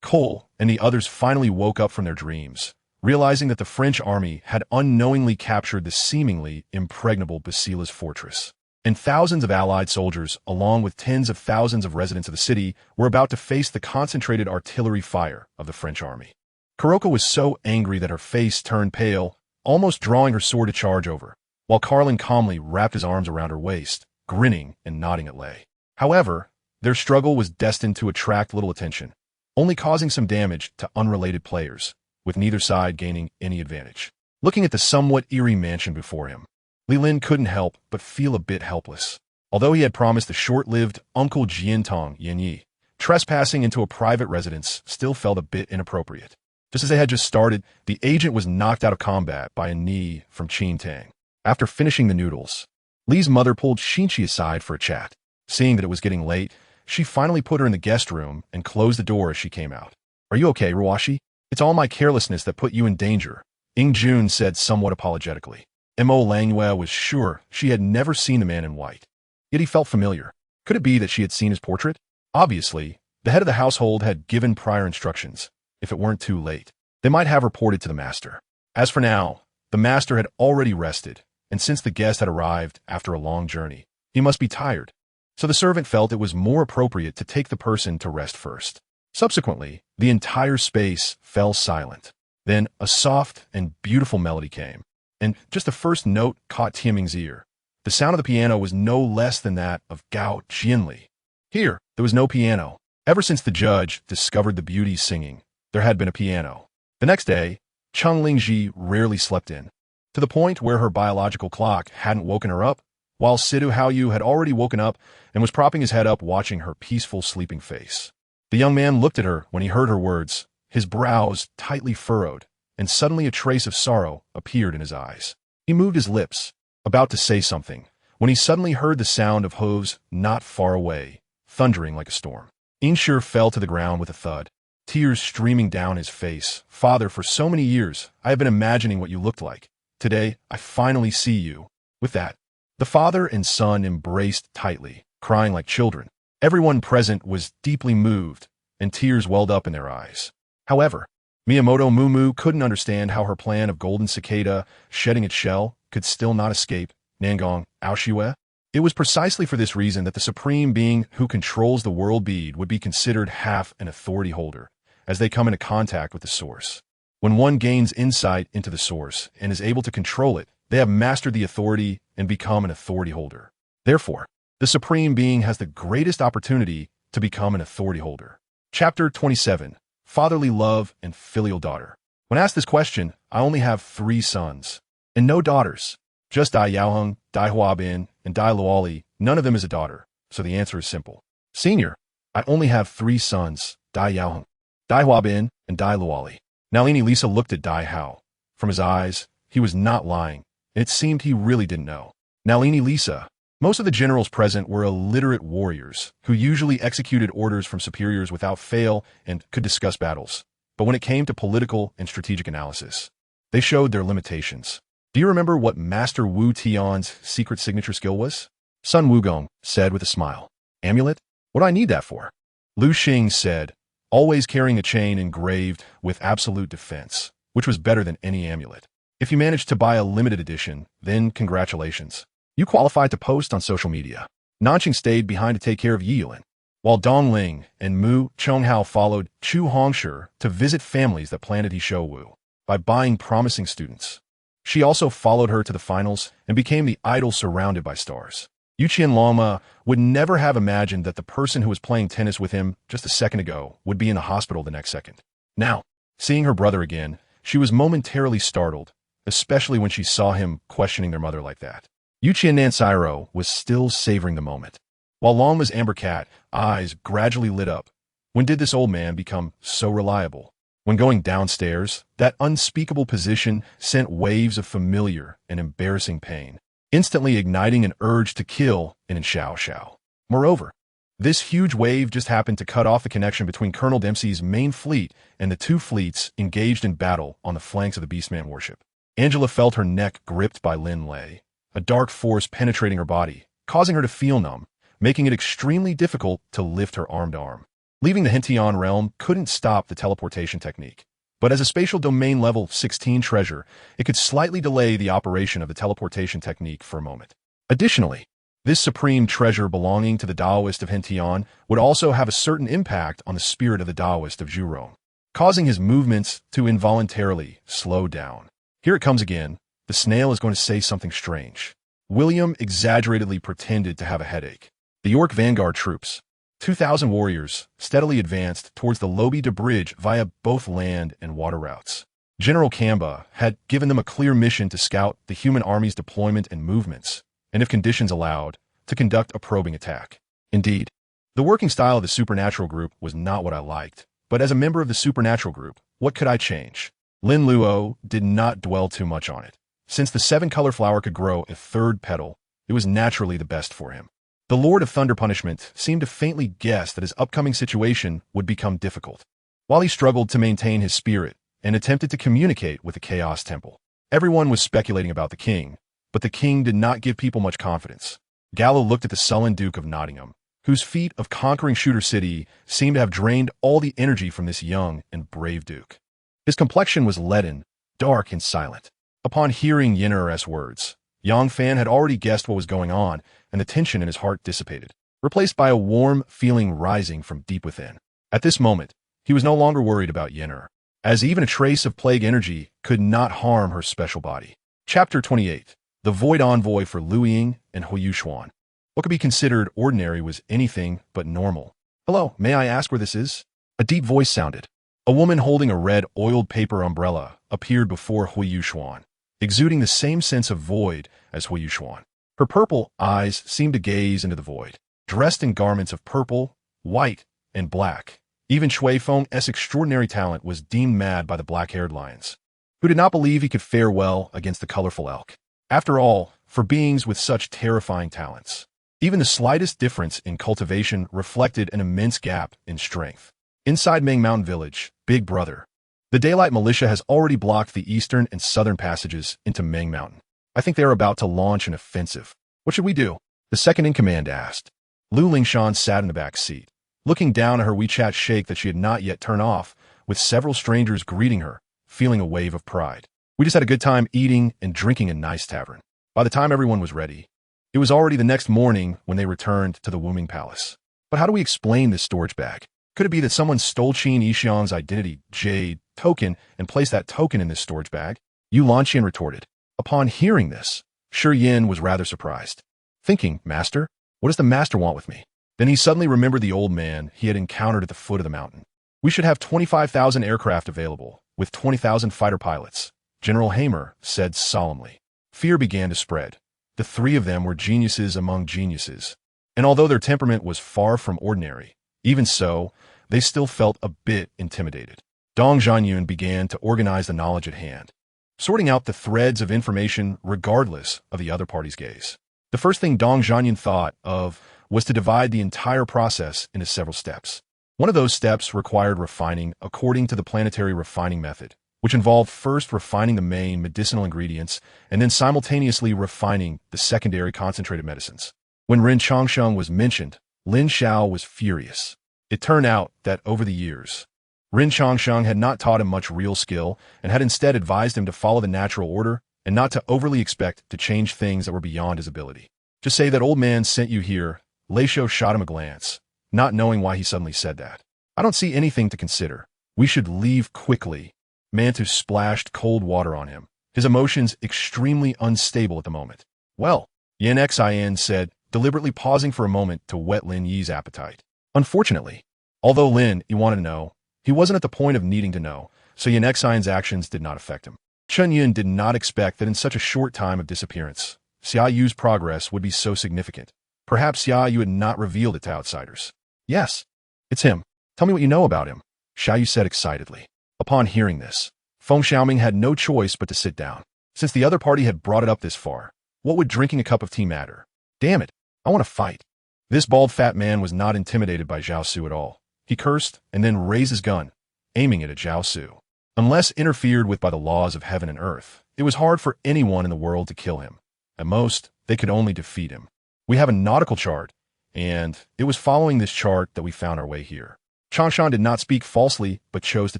Cole and the others finally woke up from their dreams, realizing that the French army had unknowingly captured the seemingly impregnable Basila's fortress, and thousands of allied soldiers, along with tens of thousands of residents of the city, were about to face the concentrated artillery fire of the French army. Kuroko was so angry that her face turned pale, almost drawing her sword to charge over, while Carlin calmly wrapped his arms around her waist, grinning and nodding at Lei. However, their struggle was destined to attract little attention, only causing some damage to unrelated players, with neither side gaining any advantage. Looking at the somewhat eerie mansion before him, Li Lin couldn't help but feel a bit helpless. Although he had promised the short-lived Uncle Jiantong Yanyi, trespassing into a private residence still felt a bit inappropriate. Just as they had just started, the agent was knocked out of combat by a knee from Qin Tang. After finishing the noodles, Li's mother pulled Xinchi aside for a chat. Seeing that it was getting late, she finally put her in the guest room and closed the door as she came out. "Are you okay, Ruashi? It's all my carelessness that put you in danger," Ing Jun said somewhat apologetically. Mo Langyue was sure she had never seen the man in white. Yet he felt familiar. Could it be that she had seen his portrait? Obviously, the head of the household had given prior instructions. If it weren't too late, they might have reported to the master. As for now, the master had already rested, and since the guest had arrived after a long journey, he must be tired. So the servant felt it was more appropriate to take the person to rest first. Subsequently, the entire space fell silent. Then a soft and beautiful melody came, and just the first note caught Teeming's ear. The sound of the piano was no less than that of Gao Jianli. Here, there was no piano. Ever since the judge discovered the beauties singing, there had been a piano. The next day, Cheng Lingji rarely slept in, to the point where her biological clock hadn't woken her up, while Sidu Haoyu had already woken up and was propping his head up watching her peaceful sleeping face. The young man looked at her when he heard her words, his brows tightly furrowed, and suddenly a trace of sorrow appeared in his eyes. He moved his lips, about to say something, when he suddenly heard the sound of hooves not far away, thundering like a storm. Inshur fell to the ground with a thud, tears streaming down his face. "Father, for so many years, I have been imagining what you looked like. Today, I finally see you." With that, the father and son embraced tightly, crying like children. Everyone present was deeply moved, and tears welled up in their eyes. However, Miyamoto Mumu couldn't understand how her plan of golden cicada shedding its shell could still not escape Nangong Aoshiwe. It was precisely for this reason that the supreme being who controls the world bead would be considered half an authority holder, as they come into contact with the source. When one gains insight into the source and is able to control it, they have mastered the authority and become an authority holder. Therefore, the supreme being has the greatest opportunity to become an authority holder. Chapter 27. Fatherly Love and Filial Daughter. When asked this question, I only have 3 sons, and no daughters. Just Dai Yaoheng, Dai Huabin, and Dai Luoli. None of them is a daughter, so the answer is simple. Senior, I only have 3 sons, Dai Yaoheng, Dai Huabin, and Dai Luoli. Nalini Lisa looked at Dai Hao. From his eyes, he was not lying, and it seemed he really didn't know. Nalini Lisa. Most of the generals present were illiterate warriors who usually executed orders from superiors without fail and could discuss battles. But when it came to political and strategic analysis, they showed their limitations. Do you remember what Master Wu Tian's secret signature skill was? Sun Wugong said with a smile. Amulet? What do I need that for? Lu Xing said, always carrying a chain engraved with absolute defense, which was better than any amulet. If you managed to buy a limited edition, then congratulations. You qualified to post on social media. Nanqing stayed behind to take care of Yilin, while Dongling and Mu Chonghao followed Chu Hongshi to visit families that planted Hishowu by buying promising students. She also followed her to the finals and became the idol surrounded by stars. Yuqian Lama would never have imagined that the person who was playing tennis with him just a second ago would be in the hospital the next second. Now, seeing her brother again, she was momentarily startled, especially when she saw him questioning their mother like that. Yuqian Nansiro was still savoring the moment. While Longma's amber cat eyes gradually lit up. When did this old man become so reliable? When going downstairs, that unspeakable position sent waves of familiar and embarrassing pain, instantly igniting an urge to kill in Xiao Xiao. Moreover, this huge wave just happened to cut off the connection between Colonel Dempsey's main fleet and the 2 fleets engaged in battle on the flanks of the Beastman warship. Angela felt her neck gripped by Lin Lei, a dark force penetrating her body, causing her to feel numb, making it extremely difficult to lift her armed arm. Leaving the Hentian realm couldn't stop the teleportation technique, but as a spatial domain level 16 treasure, it could slightly delay the operation of the teleportation technique for a moment. Additionally, this supreme treasure belonging to the Taoist of Hentian would also have a certain impact on the spirit of the Taoist of Zhurong, causing his movements to involuntarily slow down. Here it comes again. The snail is going to say something strange. William exaggeratedly pretended to have a headache. The York Vanguard troops, 2,000 warriors, steadily advanced towards the Lobida Bridge via both land and water routes. General Kamba had given them a clear mission to scout the human army's deployment and movements, and if conditions allowed, to conduct a probing attack. Indeed, the working style of the Supernatural Group was not what I liked, but as a member of the Supernatural Group, what could I change? Lin Luo did not dwell too much on it. Since the 7-color flower could grow a 3rd petal, it was naturally the best for him. The Lord of Thunder Punishment seemed to faintly guess that his upcoming situation would become difficult. While he struggled to maintain his spirit and attempted to communicate with the Chaos Temple, everyone was speculating about the king, but the king did not give people much confidence. Gallo looked at the sullen Duke of Nottingham, whose feat of conquering Shooter City seemed to have drained all the energy from this young and brave duke. His complexion was leaden, dark and silent. Upon hearing Yenner's words, Yang Fan had already guessed what was going on, and the tension in his heart dissipated, replaced by a warm feeling rising from deep within. At this moment, he was no longer worried about Yenner, as even a trace of plague energy could not harm her special body. Chapter 28. The Void Envoy for Lu Ying and Huo Yuxuan. What could be considered ordinary was anything but normal. Hello, may I ask where this is? A deep voice sounded. A woman holding a red oiled paper umbrella appeared before Huo Yuxuan, exuding the same sense of void as Huo Yuxuan. Her purple eyes seemed to gaze into the void. Dressed in garments of purple, white, and black, even Shui Feng's extraordinary talent was deemed mad by the black-haired lions, who did not believe he could fare well against the colorful elk. After all, for beings with such terrifying talents. Even the slightest difference in cultivation reflected an immense gap in strength. Inside Ming Mountain Village, Big Brother. The Daylight Militia has already blocked the eastern and southern passages into Ming Mountain. I think they are about to launch an offensive. What should we do? The second-in-command asked. Lu Lingshan sat in the back seat, looking down at her WeChat shake that she had not yet turned off, with several strangers greeting her, feeling a wave of pride. We just had a good time eating and drinking in a nice tavern. By the time everyone was ready, it was already the next morning when they returned to the Wuming Palace. But how do we explain this storage bag? Could it be that someone stole Qin Yixian's identity, Jade, token and placed that token in this storage bag? Yu Lanqian retorted. Upon hearing this, Shi Yin was rather surprised. Thinking, Master, what does the Master want with me? Then he suddenly remembered the old man he had encountered at the foot of the mountain. We should have 25,000 aircraft available, with 20,000 fighter pilots, General Hamer said solemnly. Fear began to spread. The three of them were geniuses among geniuses. And although their temperament was far from ordinary, even so, they still felt a bit intimidated. Dong Zhanyun began to organize the knowledge at hand, sorting out the threads of information regardless of the other party's gaze. The first thing Dong Zhanyun thought of was to divide the entire process into several steps. One of those steps required refining according to the planetary refining method, which involved first refining the main medicinal ingredients and then simultaneously refining the secondary concentrated medicines. When Ren Changsheng was mentioned, Lin Xiao was furious. It turned out that over the years, Ren Changsheng had not taught him much real skill and had instead advised him to follow the natural order and not to overly expect to change things that were beyond his ability. Just say that old man sent you here. Lei Shou shot him a glance, not knowing why he suddenly said that. I don't see anything to consider. We should leave quickly. Mantu splashed cold water on him, his emotions extremely unstable at the moment. Well, Yin Xin said, deliberately pausing for a moment to whet Lin Yi's appetite. Unfortunately, although Lin Yi wanted to know, he wasn't at the point of needing to know, so Yin Xin's actions did not affect him. Chen Yun did not expect that in such a short time of disappearance, Xia Yu's progress would be so significant. Perhaps Xia Yu had not revealed it to outsiders. Yes, it's him. Tell me what you know about him, Xia Yu said excitedly. Upon hearing this, Feng Xiaoming had no choice but to sit down. Since the other party had brought it up this far, what would drinking a cup of tea matter? Damn it, I want to fight. This bald fat man was not intimidated by Zhao Su at all. He cursed and then raised his gun, aiming it at Zhao Su. Unless interfered with by the laws of heaven and earth, it was hard for anyone in the world to kill him. At most, they could only defeat him. We have a nautical chart, and it was following this chart that we found our way here. Changshan did not speak falsely, but chose to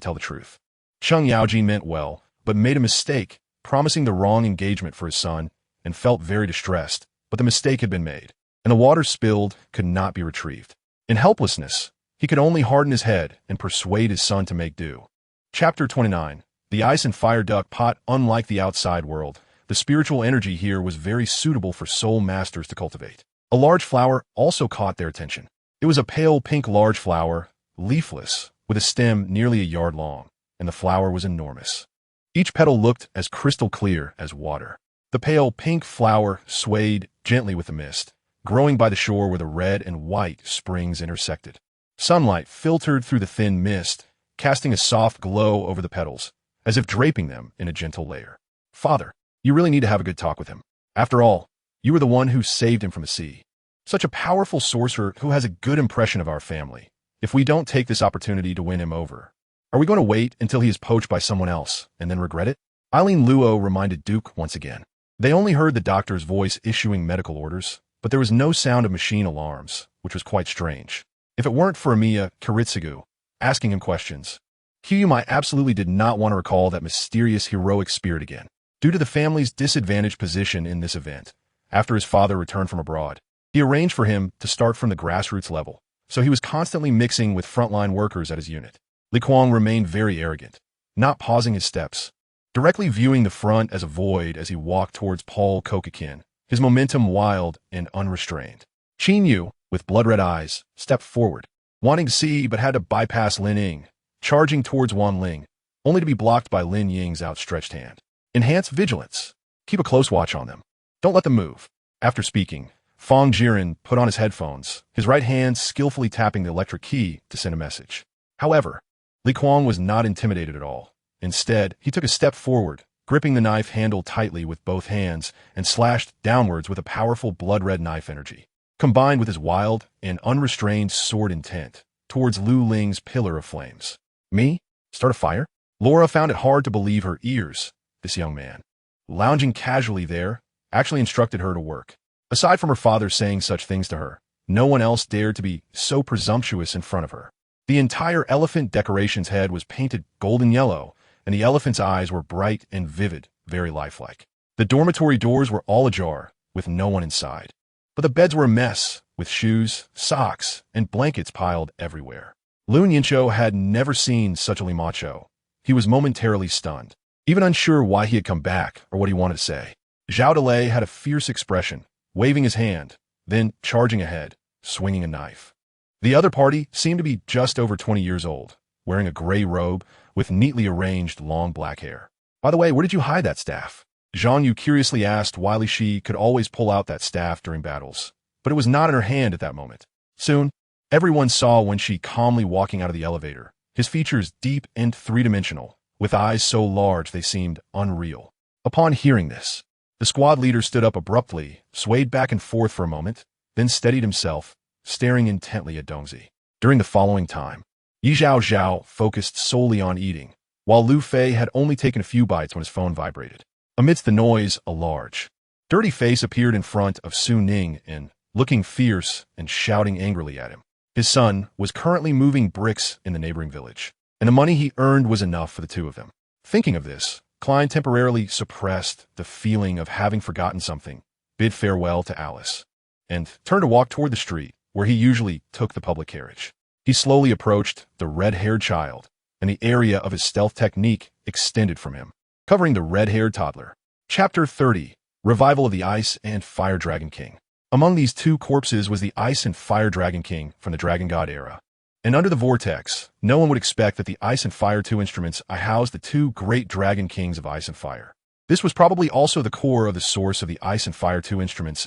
tell the truth. Cheng Yaojin meant well, but made a mistake, promising the wrong engagement for his son, and felt very distressed, but the mistake had been made, and the water spilled could not be retrieved. In helplessness, he could only harden his head and persuade his son to make do. Chapter 29. The ice and fire duck pot. Unlike the outside world, the spiritual energy here was very suitable for soul masters to cultivate. A large flower also caught their attention. It was a pale pink large flower, leafless, with a stem nearly a yard long, and the flower was enormous. Each petal looked as crystal clear as water. The pale pink flower swayed gently with the mist, growing by the shore where the red and white springs intersected. Sunlight filtered through the thin mist, casting a soft glow over the petals, as if draping them in a gentle layer. Father, you really need to have a good talk with him. After all, you were the one who saved him from the sea. Such a powerful sorcerer who has a good impression of our family. If we don't take this opportunity to win him over, are we going to wait until he is poached by someone else and then regret it? Eileen Luo reminded Duke once again. They only heard the doctor's voice issuing medical orders, but there was no sound of machine alarms, which was quite strange. If it weren't for Amiya Kiritsugu asking him questions, Kyuyumai absolutely did not want to recall that mysterious heroic spirit again. Due to the family's disadvantaged position in this event, after his father returned from abroad, he arranged for him to start from the grassroots level, so he was constantly mixing with frontline workers at his unit. Li Kuang remained very arrogant, not pausing his steps, directly viewing the front as a void as he walked towards Paul Kokakin, his momentum wild and unrestrained. Qin Yu, with blood-red eyes, stepped forward, wanting to see but had to bypass Lin Ying, charging towards Wan Ling, only to be blocked by Lin Ying's outstretched hand. Enhance vigilance. Keep a close watch on them. Don't let them move. After speaking, Fong Jiren put on his headphones, his right hand skillfully tapping the electric key to send a message. However, Li Kuang was not intimidated at all. Instead, he took a step forward, gripping the knife handle tightly with both hands and slashed downwards with a powerful blood-red knife energy, combined with his wild and unrestrained sword intent towards Lu Ling's pillar of flames. Me? Start a fire? Laura found it hard to believe her ears. This young man, lounging casually there, actually instructed her to work. Aside from her father saying such things to her, no one else dared to be so presumptuous in front of her. The entire elephant decoration's head was painted golden yellow, and the elephant's eyes were bright and vivid, very lifelike. The dormitory doors were all ajar, with no one inside. But the beds were a mess, with shoes, socks, and blankets piled everywhere. Lun Yincho had never seen such a limacho. He was momentarily stunned, even unsure why he had come back or what he wanted to say. Zhao Delay had a fierce expression, waving his hand, then charging ahead, swinging a knife. The other party seemed to be just over 20 years old, wearing a gray robe with neatly arranged long black hair. By the way, where did you hide that staff? Zhang Yu curiously asked why Li Shi could always pull out that staff during battles, but it was not in her hand at that moment. Soon, everyone saw Wen Shi calmly walking out of the elevator, his features deep and three-dimensional, with eyes so large they seemed unreal. Upon hearing this, the squad leader stood up abruptly, swayed back and forth for a moment, then steadied himself, staring intently at Dongzi. During the following time, Yi Zhao Zhao focused solely on eating, while Lu Fei had only taken a few bites when his phone vibrated. Amidst the noise, a large, dirty face appeared in front of Su Ning and, looking fierce and shouting angrily at him. His son was currently moving bricks in the neighboring village, and the money he earned was enough for the two of them. Thinking of this, Klein temporarily suppressed the feeling of having forgotten something, bid farewell to Alice, and turned to walk toward the street where he usually took the public carriage. He slowly approached the red-haired child, and the area of his stealth technique extended from him, covering the red-haired toddler. Chapter 30, Revival of the Ice and Fire Dragon King. Among these two corpses was the Ice and Fire Dragon King from the Dragon God era. And under the vortex, no one would expect that the Ice and Fire 2 instruments housed the two great Dragon Kings of Ice and Fire. This was probably also the core of the source of the Ice and Fire 2 instruments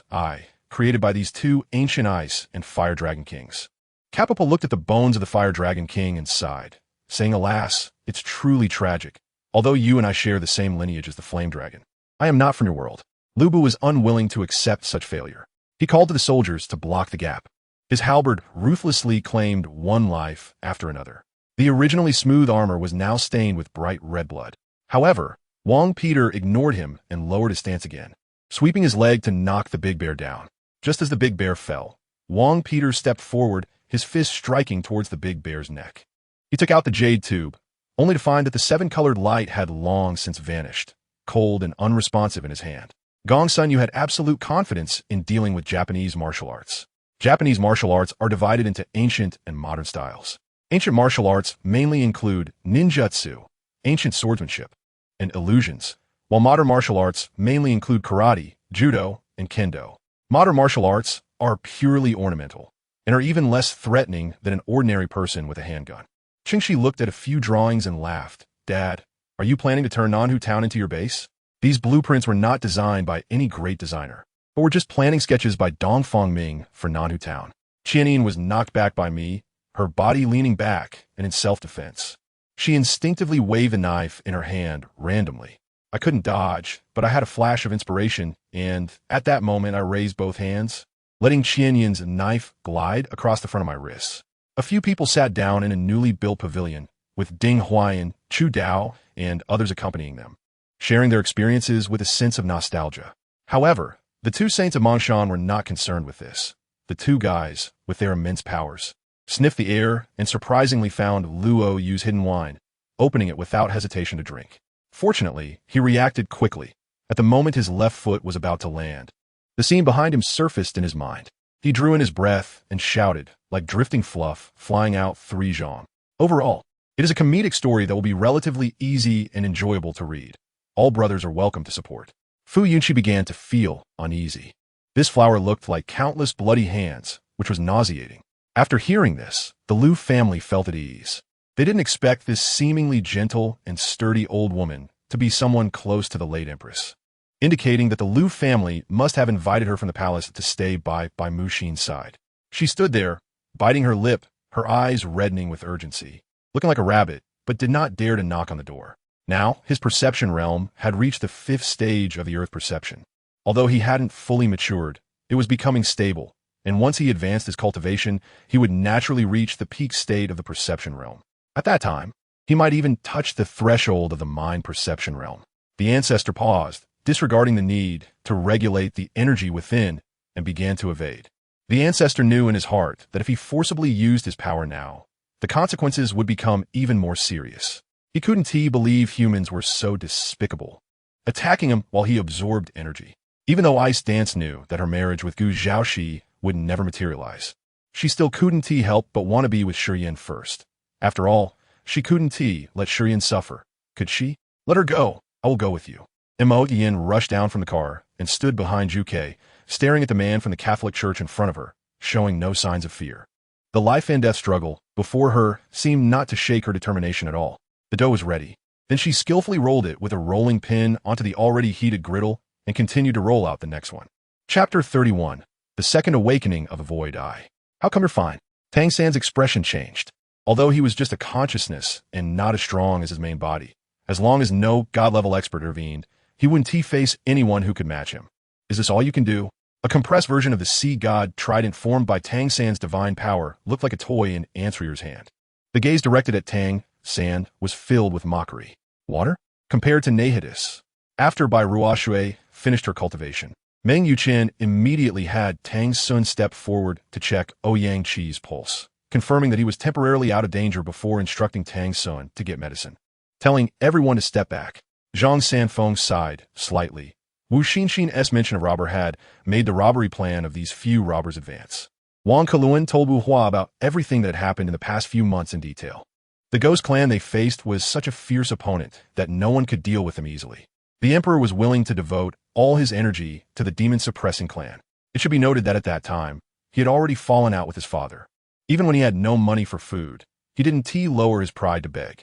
created by these two ancient Ice and Fire Dragon Kings. Kappa looked at the bones of the Fire Dragon King and sighed, saying, "Alas, it's truly tragic. Although you and I share the same lineage as the Flame Dragon, I am not from your world." Lu Bu was unwilling to accept such failure. He called to the soldiers to block the gap. His halberd ruthlessly claimed one life after another. The originally smooth armor was now stained with bright red blood. However, Wang Peter ignored him and lowered his stance again, sweeping his leg to knock the big bear down. Just as the big bear fell, Wang Peter stepped forward, his fist striking towards the big bear's neck. He took out the jade tube, only to find that the seven-colored light had long since vanished, cold and unresponsive in his hand. Gong Sun Yu had absolute confidence in dealing with Japanese martial arts. Japanese martial arts are divided into ancient and modern styles. Ancient martial arts mainly include ninjutsu, ancient swordsmanship, and illusions, while modern martial arts mainly include karate, judo, and kendo. Modern martial arts are purely ornamental and are even less threatening than an ordinary person with a handgun. Qingxi looked at a few drawings and laughed. "Dad, are you planning to turn Nanhu Town into your base?" These blueprints were not designed by any great designer, but were just planning sketches by Dongfang Ming for Nanhu Town. Qianyin was knocked back by me, her body leaning back and in self-defense. She instinctively waved the knife in her hand randomly. I couldn't dodge, but I had a flash of inspiration, and at that moment I raised both hands, letting Qianyin's knife glide across the front of my wrists. A few people sat down in a newly built pavilion, with Ding Huayan, Chu Dao, and others accompanying them, sharing their experiences with a sense of nostalgia. However, the two saints of Mongshan were not concerned with this. The two guys, with their immense powers, sniffed the air and surprisingly found Luo use hidden wine, opening it without hesitation to drink. Fortunately, he reacted quickly, at the moment his left foot was about to land. The scene behind him surfaced in his mind. He drew in his breath and shouted, like drifting fluff, flying out 3 zhong. Overall, it is a comedic story that will be relatively easy and enjoyable to read. All brothers are welcome to support. Fu Yunqi began to feel uneasy. This flower looked like countless bloody hands, which was nauseating. After hearing this, the Liu family felt at ease. They didn't expect this seemingly gentle and sturdy old woman to be someone close to the late empress, indicating that the Liu family must have invited her from the palace to stay by Mu Xin's side. She stood there, biting her lip, her eyes reddening with urgency, looking like a rabbit, but did not dare to knock on the door. Now, his perception realm had reached the 5th stage of the Earth perception. Although he hadn't fully matured, it was becoming stable, and once he advanced his cultivation, he would naturally reach the peak state of the perception realm. At that time, he might even touch the threshold of the mind perception realm. The ancestor paused, disregarding the need to regulate the energy within, and began to evade. The ancestor knew in his heart that if he forcibly used his power now, the consequences would become even more serious. He couldn't believe humans were so despicable, attacking him while he absorbed energy. Even though Ice Dance knew that her marriage with Gu Zhaoxi would never materialize, she still couldn't help but want to be with Shiyan first. After all, she couldn't let Shiyan suffer, could she? Let her go. I will go with you. Mo Yin rushed down from the car and stood behind Juke, staring at the man from the Catholic Church in front of her, showing no signs of fear. The life and death struggle before her seemed not to shake her determination at all. The dough was ready. Then she skillfully rolled it with a rolling pin onto the already heated griddle and continued to roll out the next one. Chapter 31. The Second Awakening of a Void Eye. How come you're fine? Tang San's expression changed. Although he was just a consciousness and not as strong as his main body, as long as no god-level expert intervened, he wouldn't face anyone who could match him. Is this all you can do? A compressed version of the sea god trident formed by Tang San's divine power looked like a toy in Ansrier's hand. The gaze directed at Tang San was filled with mockery. Water? Compared to Nahidus. After Bai Ruoshui finished her cultivation, Meng Yuchen immediately had Tang Sun step forward to check Ouyang Qi's pulse, confirming that he was temporarily out of danger before instructing Tang Sun to get medicine. Telling everyone to step back, Zhang Sanfeng sighed slightly. Wu Xinxin's mention of robber had made the robbery plan of these few robbers advance. Wang Keluan told Wu Hua about everything that had happened in the past few months in detail. The ghost clan they faced was such a fierce opponent that no one could deal with them easily. The emperor was willing to devote all his energy to the demon-suppressing clan. It should be noted that at that time, he had already fallen out with his father. Even when he had no money for food, he didn't lower his pride to beg.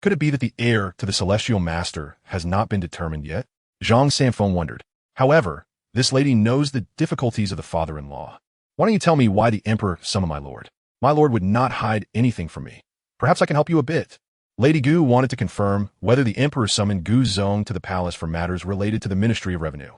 Could it be that the heir to the celestial master has not been determined yet? Zhang Sanfeng wondered. However, this lady knows the difficulties of the father-in-law. Why don't you tell me why the emperor summoned my lord? My lord would not hide anything from me. Perhaps I can help you a bit. Lady Gu wanted to confirm whether the emperor summoned Gu Zong to the palace for matters related to the Ministry of Revenue.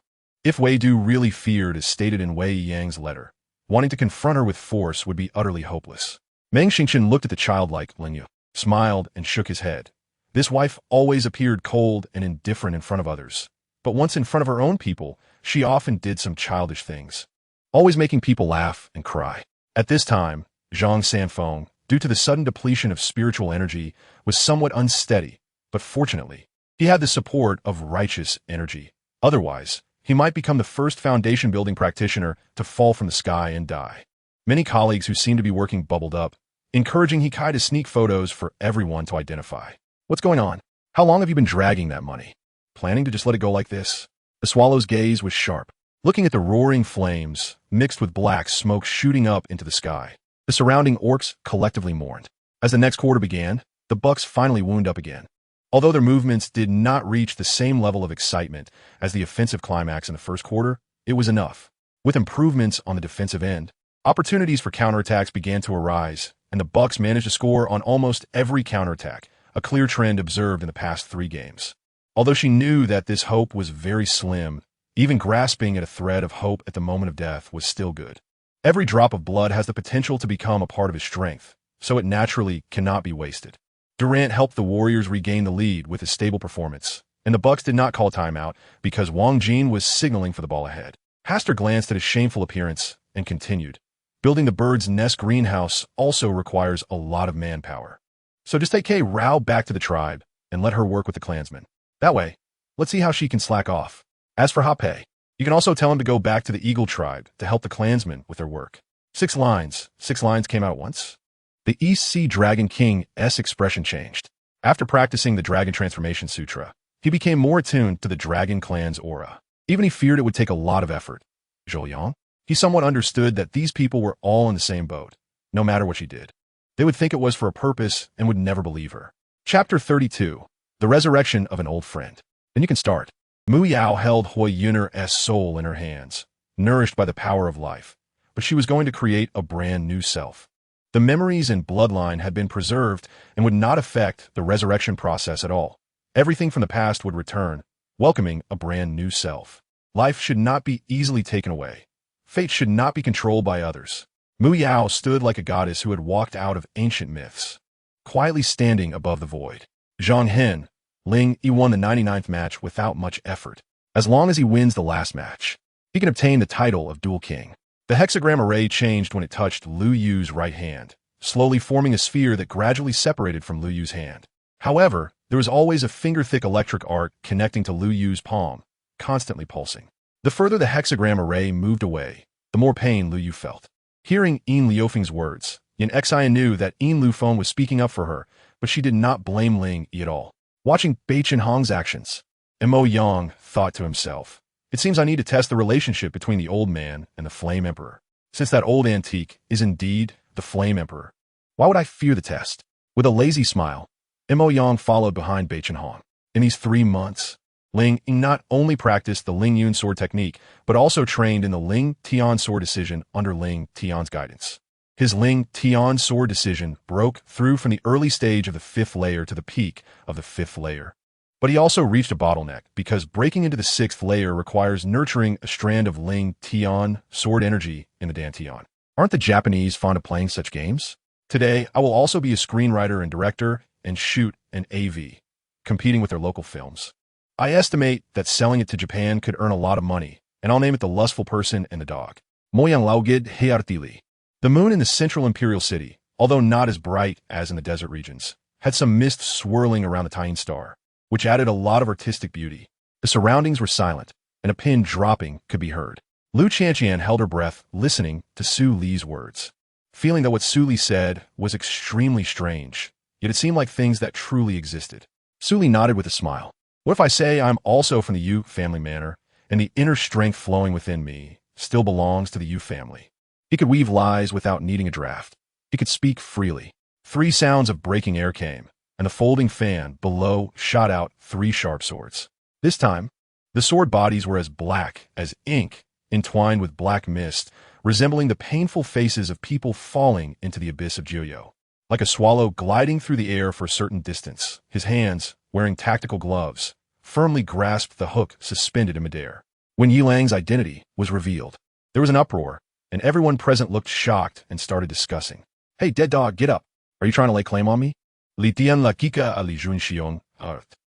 If Wei Du really feared as stated in Wei Yang's letter, wanting to confront her with force would be utterly hopeless. Meng Xingchen looked at the childlike Lin Yu, smiled and shook his head. This wife always appeared cold and indifferent in front of others, but once in front of her own people, she often did some childish things, always making people laugh and cry. At this time, Zhang Sanfeng, due to the sudden depletion of spiritual energy, was somewhat unsteady, but fortunately, he had the support of righteous energy. Otherwise, he might become the first foundation-building practitioner to fall from the sky and die. Many colleagues who seemed to be working bubbled up, encouraging Hikai to sneak photos for everyone to identify. What's going on? How long have you been dragging that money? Planning to just let it go like this? The swallow's gaze was sharp, looking at the roaring flames, mixed with black smoke shooting up into the sky. The surrounding orcs collectively mourned. As the next quarter began, the bucks finally wound up again. Although their movements did not reach the same level of excitement as the offensive climax in the first quarter, it was enough. With improvements on the defensive end, opportunities for counterattacks began to arise, and the bucks managed to score on almost every counterattack, a clear trend observed in the past 3 games. Although she knew that this hope was very slim, even grasping at a thread of hope at the moment of death was still good. Every drop of blood has the potential to become a part of his strength, so it naturally cannot be wasted. Durant helped the Warriors regain the lead with his stable performance, and the Bucks did not call timeout because Wang Jin was signaling for the ball ahead. Haster glanced at his shameful appearance and continued. Building the bird's nest greenhouse also requires a lot of manpower. So just take Kei Rao back to the tribe and let her work with the clansmen. That way, let's see how she can slack off. As for Hape, you can also tell him to go back to the Eagle tribe to help the clansmen with their work. 6 lines. 6 lines came out at once. The East Sea Dragon King's expression changed. After practicing the Dragon Transformation Sutra, he became more attuned to the Dragon clan's aura. Even he feared it would take a lot of effort. Zhou he somewhat understood that these people were all in the same boat, no matter what she did. They would think it was for a purpose and would never believe her. Chapter 32. The Resurrection of an Old Friend. Then you can start. Mu Yao held Huo Yuner's soul in her hands, nourished by the power of life, but she was going to create a brand new self. The memories and bloodline had been preserved and would not affect the resurrection process at all. Everything from the past would return, welcoming a brand new self. Life should not be easily taken away. Fate should not be controlled by others. Huo Yuhao stood like a goddess who had walked out of ancient myths, quietly standing above the void. Zhang Hen, Ling Yi won the 99th match without much effort. As long as he wins the last match, he can obtain the title of Dual King. The hexagram array changed when it touched Lu Yu's right hand, slowly forming a sphere that gradually separated from Lu Yu's hand. However, there was always a finger-thick electric arc connecting to Lu Yu's palm, constantly pulsing. The further the hexagram array moved away, the more pain Lu Yu felt. Hearing Yin Liufeng's words, Yin Xian knew that Yin Lufeng was speaking up for her, but she did not blame Ling Yi at all. Watching Bai Chenhong's actions, Mo Yang thought to himself, "It seems I need to test the relationship between the old man and the Flame Emperor. Since that old antique is indeed the Flame Emperor, why would I fear the test?" With a lazy smile, Mo Yang followed behind Bai Chenhong. In these 3 months, Ling Yi not only practiced the Ling Yun sword technique, but also trained in the Ling Tian sword decision under Ling Tian's guidance. His Ling Tian sword decision broke through from the early stage of the 5th layer to the peak of the 5th layer. But he also reached a bottleneck because breaking into the 6th layer requires nurturing a strand of Ling Tian sword energy in the Dantian. Aren't the Japanese fond of playing such games? Today, I will also be a screenwriter and director and shoot an AV, competing with their local films. I estimate that selling it to Japan could earn a lot of money, and I'll name it The Lustful Person and the Dog. Moyang Laugid Heartili. The moon in the central imperial city, although not as bright as in the desert regions, had some mist swirling around the tiny star, which added a lot of artistic beauty. The surroundings were silent, and a pin dropping could be heard. Lu Chanqian held her breath, listening to Su Li's words, feeling that what Su Li said was extremely strange, yet it seemed like things that truly existed. Su Li nodded with a smile. What if I say I'm also from the Yu family manor, and the inner strength flowing within me still belongs to the Yu family? He could weave lies without needing a draft. He could speak freely. 3 sounds of breaking air came, and the folding fan below shot out 3 sharp swords. This time, the sword bodies were as black as ink, entwined with black mist, resembling the painful faces of people falling into the abyss of Jiuyo. Like a swallow gliding through the air for a certain distance, his hands, wearing tactical gloves, firmly grasped the hook suspended in midair. When Yilang's identity was revealed, there was an uproar, and everyone present looked shocked and started discussing. "Hey, dead dog, get up. Are you trying to lay claim on me?" Li Tian la Kika a Li Jun Xiong.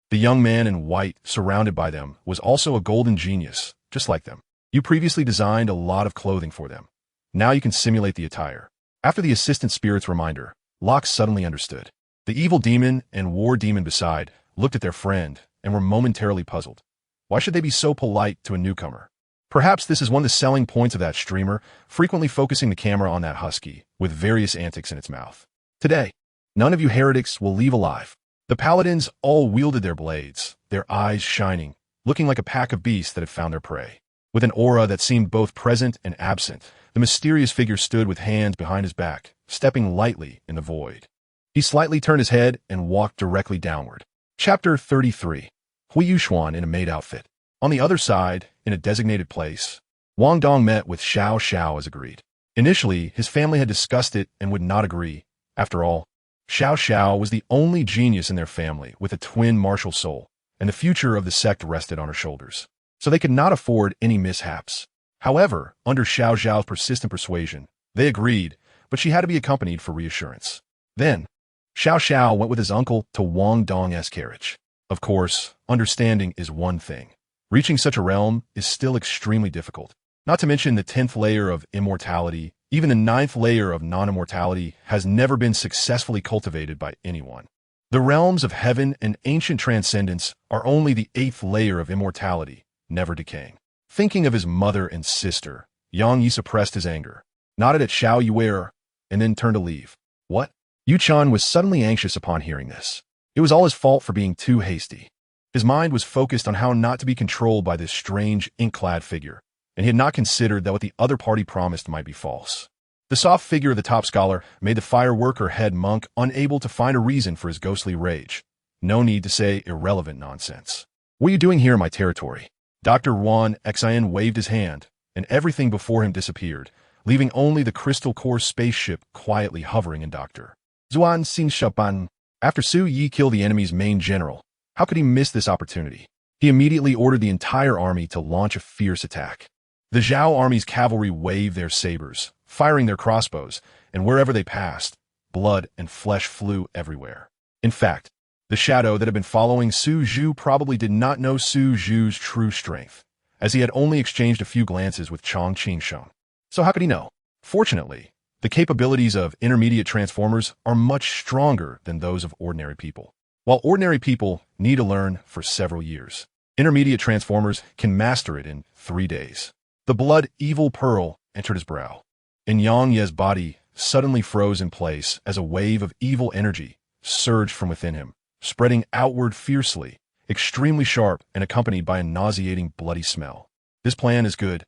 The young man in white, surrounded by them, was also a golden genius, just like them. You previously designed a lot of clothing for them. Now you can simulate the attire. After the assistant spirit's reminder, Locke suddenly understood. The evil demon and war demon beside looked at their friend and were momentarily puzzled. Why should they be so polite to a newcomer? Perhaps this is one of the selling points of that streamer, frequently focusing the camera on that husky, with various antics in its mouth. Today, none of you heretics will leave alive. The paladins all wielded their blades, their eyes shining, looking like a pack of beasts that had found their prey. With an aura that seemed both present and absent, the mysterious figure stood with hands behind his back, stepping lightly in the void. He slightly turned his head and walked directly downward. Chapter 33. Huo Yuxuan in a maid outfit. On the other side, in a designated place, Wang Dong met with Xiao Xiao as agreed. Initially, his family had discussed it and would not agree. After all, Xiao Xiao was the only genius in their family with a twin martial soul, and the future of the sect rested on her shoulders. So they could not afford any mishaps. However, under Xiao Xiao's persistent persuasion, they agreed, but she had to be accompanied for reassurance. Then, Xiao Xiao went with his uncle to Wang Dong's carriage. Of course, understanding is one thing. Reaching such a realm is still extremely difficult. Not to mention the 10th layer of immortality, even the 9th layer of non-immortality has never been successfully cultivated by anyone. The realms of heaven and ancient transcendence are only the 8th layer of immortality, never decaying. Thinking of his mother and sister, Yang Yi suppressed his anger, nodded at Xiao Yuer, and then turned to leave. What? Yu Chan was suddenly anxious upon hearing this. It was all his fault for being too hasty. His mind was focused on how not to be controlled by this strange, ink-clad figure, and he had not considered that what the other party promised might be false. The soft figure of the top scholar made the fireworker head monk unable to find a reason for his ghostly rage. No need to say irrelevant nonsense. What are you doing here in my territory? Dr. Yuan Xin waved his hand, and everything before him disappeared, leaving only the crystal core spaceship quietly hovering in Dr. Zuan Xin Shaban. After Su Yi killed the enemy's main general, How could he miss this opportunity? He immediately ordered the entire army to launch a fierce attack. The Zhao army's cavalry waved their sabers, firing their crossbows, and wherever they passed, blood and flesh flew everywhere. In fact, the shadow that had been following Su Zhu probably did not know Su Zhu's true strength, as he had only exchanged a few glances with Chong Qingsheng. So how could he know? Fortunately, the capabilities of intermediate transformers are much stronger than those of ordinary people. While ordinary people need to learn for several years, intermediate transformers can master it in 3 days. The blood evil pearl entered his brow, and Yang Ye's body suddenly froze in place as a wave of evil energy surged from within him, spreading outward fiercely, extremely sharp and accompanied by a nauseating bloody smell. This plan is good.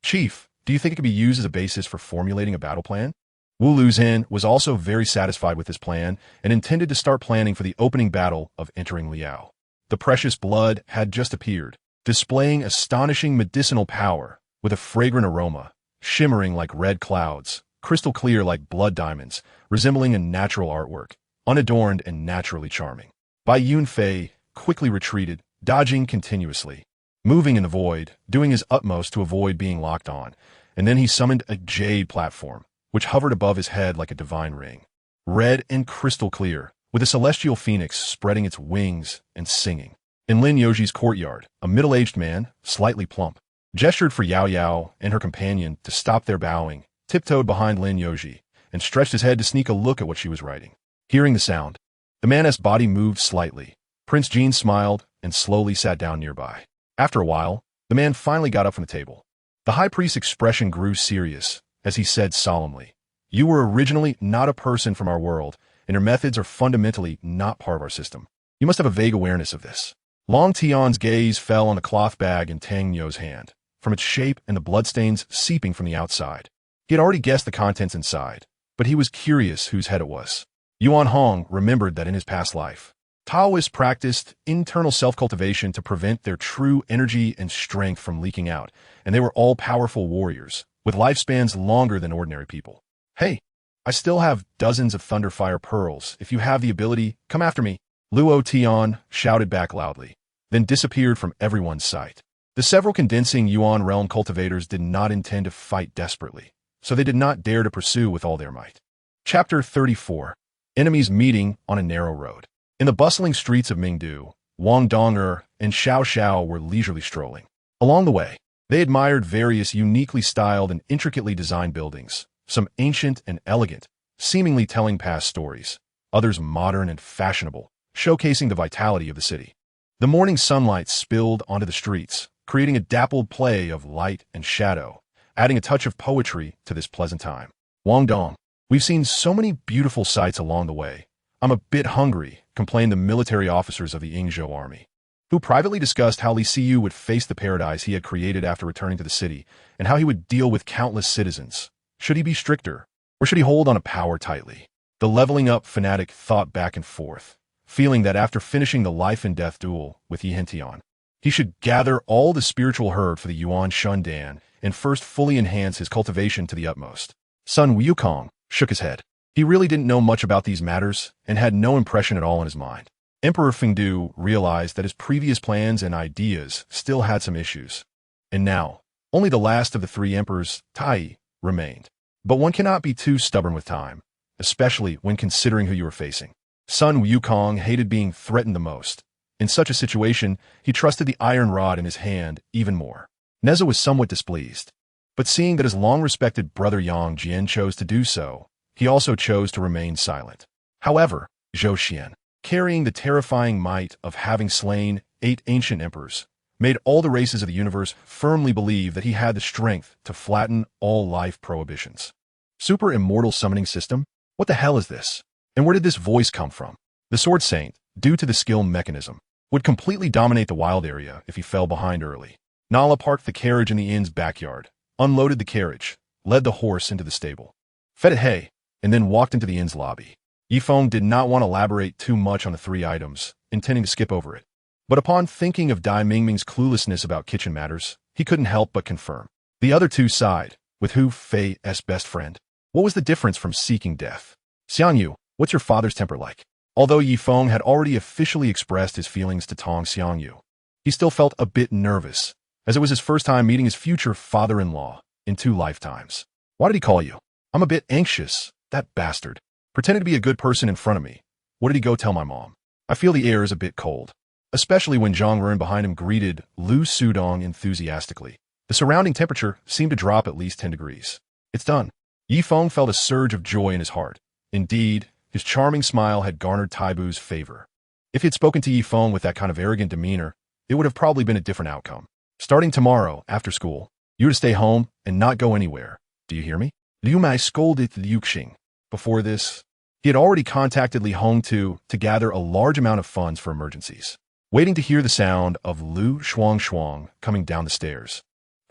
Chief, do you think it could be used as a basis for formulating a battle plan? Wu Luzhen was also very satisfied with this plan and intended to start planning for the opening battle of entering Liao. The precious blood had just appeared, displaying astonishing medicinal power with a fragrant aroma, shimmering like red clouds, crystal clear like blood diamonds, resembling a natural artwork, unadorned and naturally charming. Bai Yunfei quickly retreated, dodging continuously, moving in the void, doing his utmost to avoid being locked on, and then he summoned a jade platform, which hovered above his head like a divine ring, red and crystal clear, with a celestial phoenix spreading its wings and singing. In Lin Yoji's courtyard, a middle-aged man, slightly plump, gestured for Yao Yao and her companion to stop their bowing, tiptoed behind Lin Yoji, and stretched his head to sneak a look at what she was writing. Hearing the sound, the man's body moved slightly. Prince Jean smiled and slowly sat down nearby. After a while, the man finally got up from the table. The high priest's expression grew serious as he said solemnly, "You were originally not a person from our world, and your methods are fundamentally not part of our system. You must have a vague awareness of this." Long Tian's gaze fell on the cloth bag in Tang Nyo's hand, from its shape and the bloodstains seeping from the outside. He had already guessed the contents inside, but he was curious whose head it was. Yuan Hong remembered that in his past life, Taoists practiced internal self-cultivation to prevent their true energy and strength from leaking out, and they were all powerful warriors, with lifespans longer than ordinary people. "Hey, I still have dozens of Thunderfire pearls. If you have the ability, come after me," Luo Tian shouted back loudly, then disappeared from everyone's sight. The several condensing Yuan realm cultivators did not intend to fight desperately, so they did not dare to pursue with all their might. Chapter 34. Enemies meeting on a narrow road. In the bustling streets of Mingdu, Wang Dong'er and Xiao Xiao were leisurely strolling. Along the way, they admired various uniquely styled and intricately designed buildings, some ancient and elegant, seemingly telling past stories, others modern and fashionable, showcasing the vitality of the city. The morning sunlight spilled onto the streets, creating a dappled play of light and shadow, adding a touch of poetry to this pleasant time. "Wang Dong, we've seen so many beautiful sights along the way. I'm a bit hungry," complained the military officers of the Yingzhou army, who privately discussed how Li Siyu would face the paradise he had created after returning to the city, and how he would deal with countless citizens. Should he be stricter, or should he hold on to power tightly? The leveling up fanatic thought back and forth, feeling that after finishing the life and death duel with Yi Hentian, he should gather all the spiritual herd for the Yuan Shundan and first fully enhance his cultivation to the utmost. Sun Wukong shook his head. He really didn't know much about these matters and had no impression at all in his mind. Emperor Fengdu realized that his previous plans and ideas still had some issues. And now, only the last of the 3 emperors, Tai, remained. But one cannot be too stubborn with time, especially when considering who you are facing. Sun Wukong hated being threatened the most. In such a situation, he trusted the iron rod in his hand even more. Neza was somewhat displeased, but seeing that his long-respected brother Yang Jian chose to do so, he also chose to remain silent. However, Zhou Xian, carrying the terrifying might of having slain 8 ancient emperors, made all the races of the universe firmly believe that he had the strength to flatten all life prohibitions. Super immortal summoning system? What the hell is this? And where did this voice come from? The Sword Saint, due to the skill mechanism, would completely dominate the wild area if he fell behind early. Nala parked the carriage in the inn's backyard, unloaded the carriage, led the horse into the stable, fed it hay, and then walked into the inn's lobby. Yifeng did not want to elaborate too much on the 3 items, intending to skip over it. But upon thinking of Dai Mingming's cluelessness about kitchen matters, he couldn't help but confirm. The other 2 sighed, with Hu Fei's best friend. What was the difference from seeking death? "Xiang Yu, what's your father's temper like?" Although Yi Feng had already officially expressed his feelings to Tang Xiangyu, he still felt a bit nervous, as it was his first time meeting his future father-in-law in 2 lifetimes. Why did he call you? I'm a bit anxious, that bastard. Pretending to be a good person in front of me. What did he go tell my mom? I feel the air is a bit cold. Especially when Zhang Ren behind him greeted Lu Sudong enthusiastically. The surrounding temperature seemed to drop at least 10 degrees. It's done. Yi Feng felt a surge of joy in his heart. Indeed, his charming smile had garnered Taibu's favor. If he had spoken to Yi Feng with that kind of arrogant demeanor, it would have probably been a different outcome. Starting tomorrow, after school, you are to stay home and not go anywhere. Do you hear me? Liu Mai scolded Liu Xing. Before this, he had already contacted Li Hong to gather a large amount of funds for emergencies. Waiting to hear the sound of Lu Shuang coming down the stairs.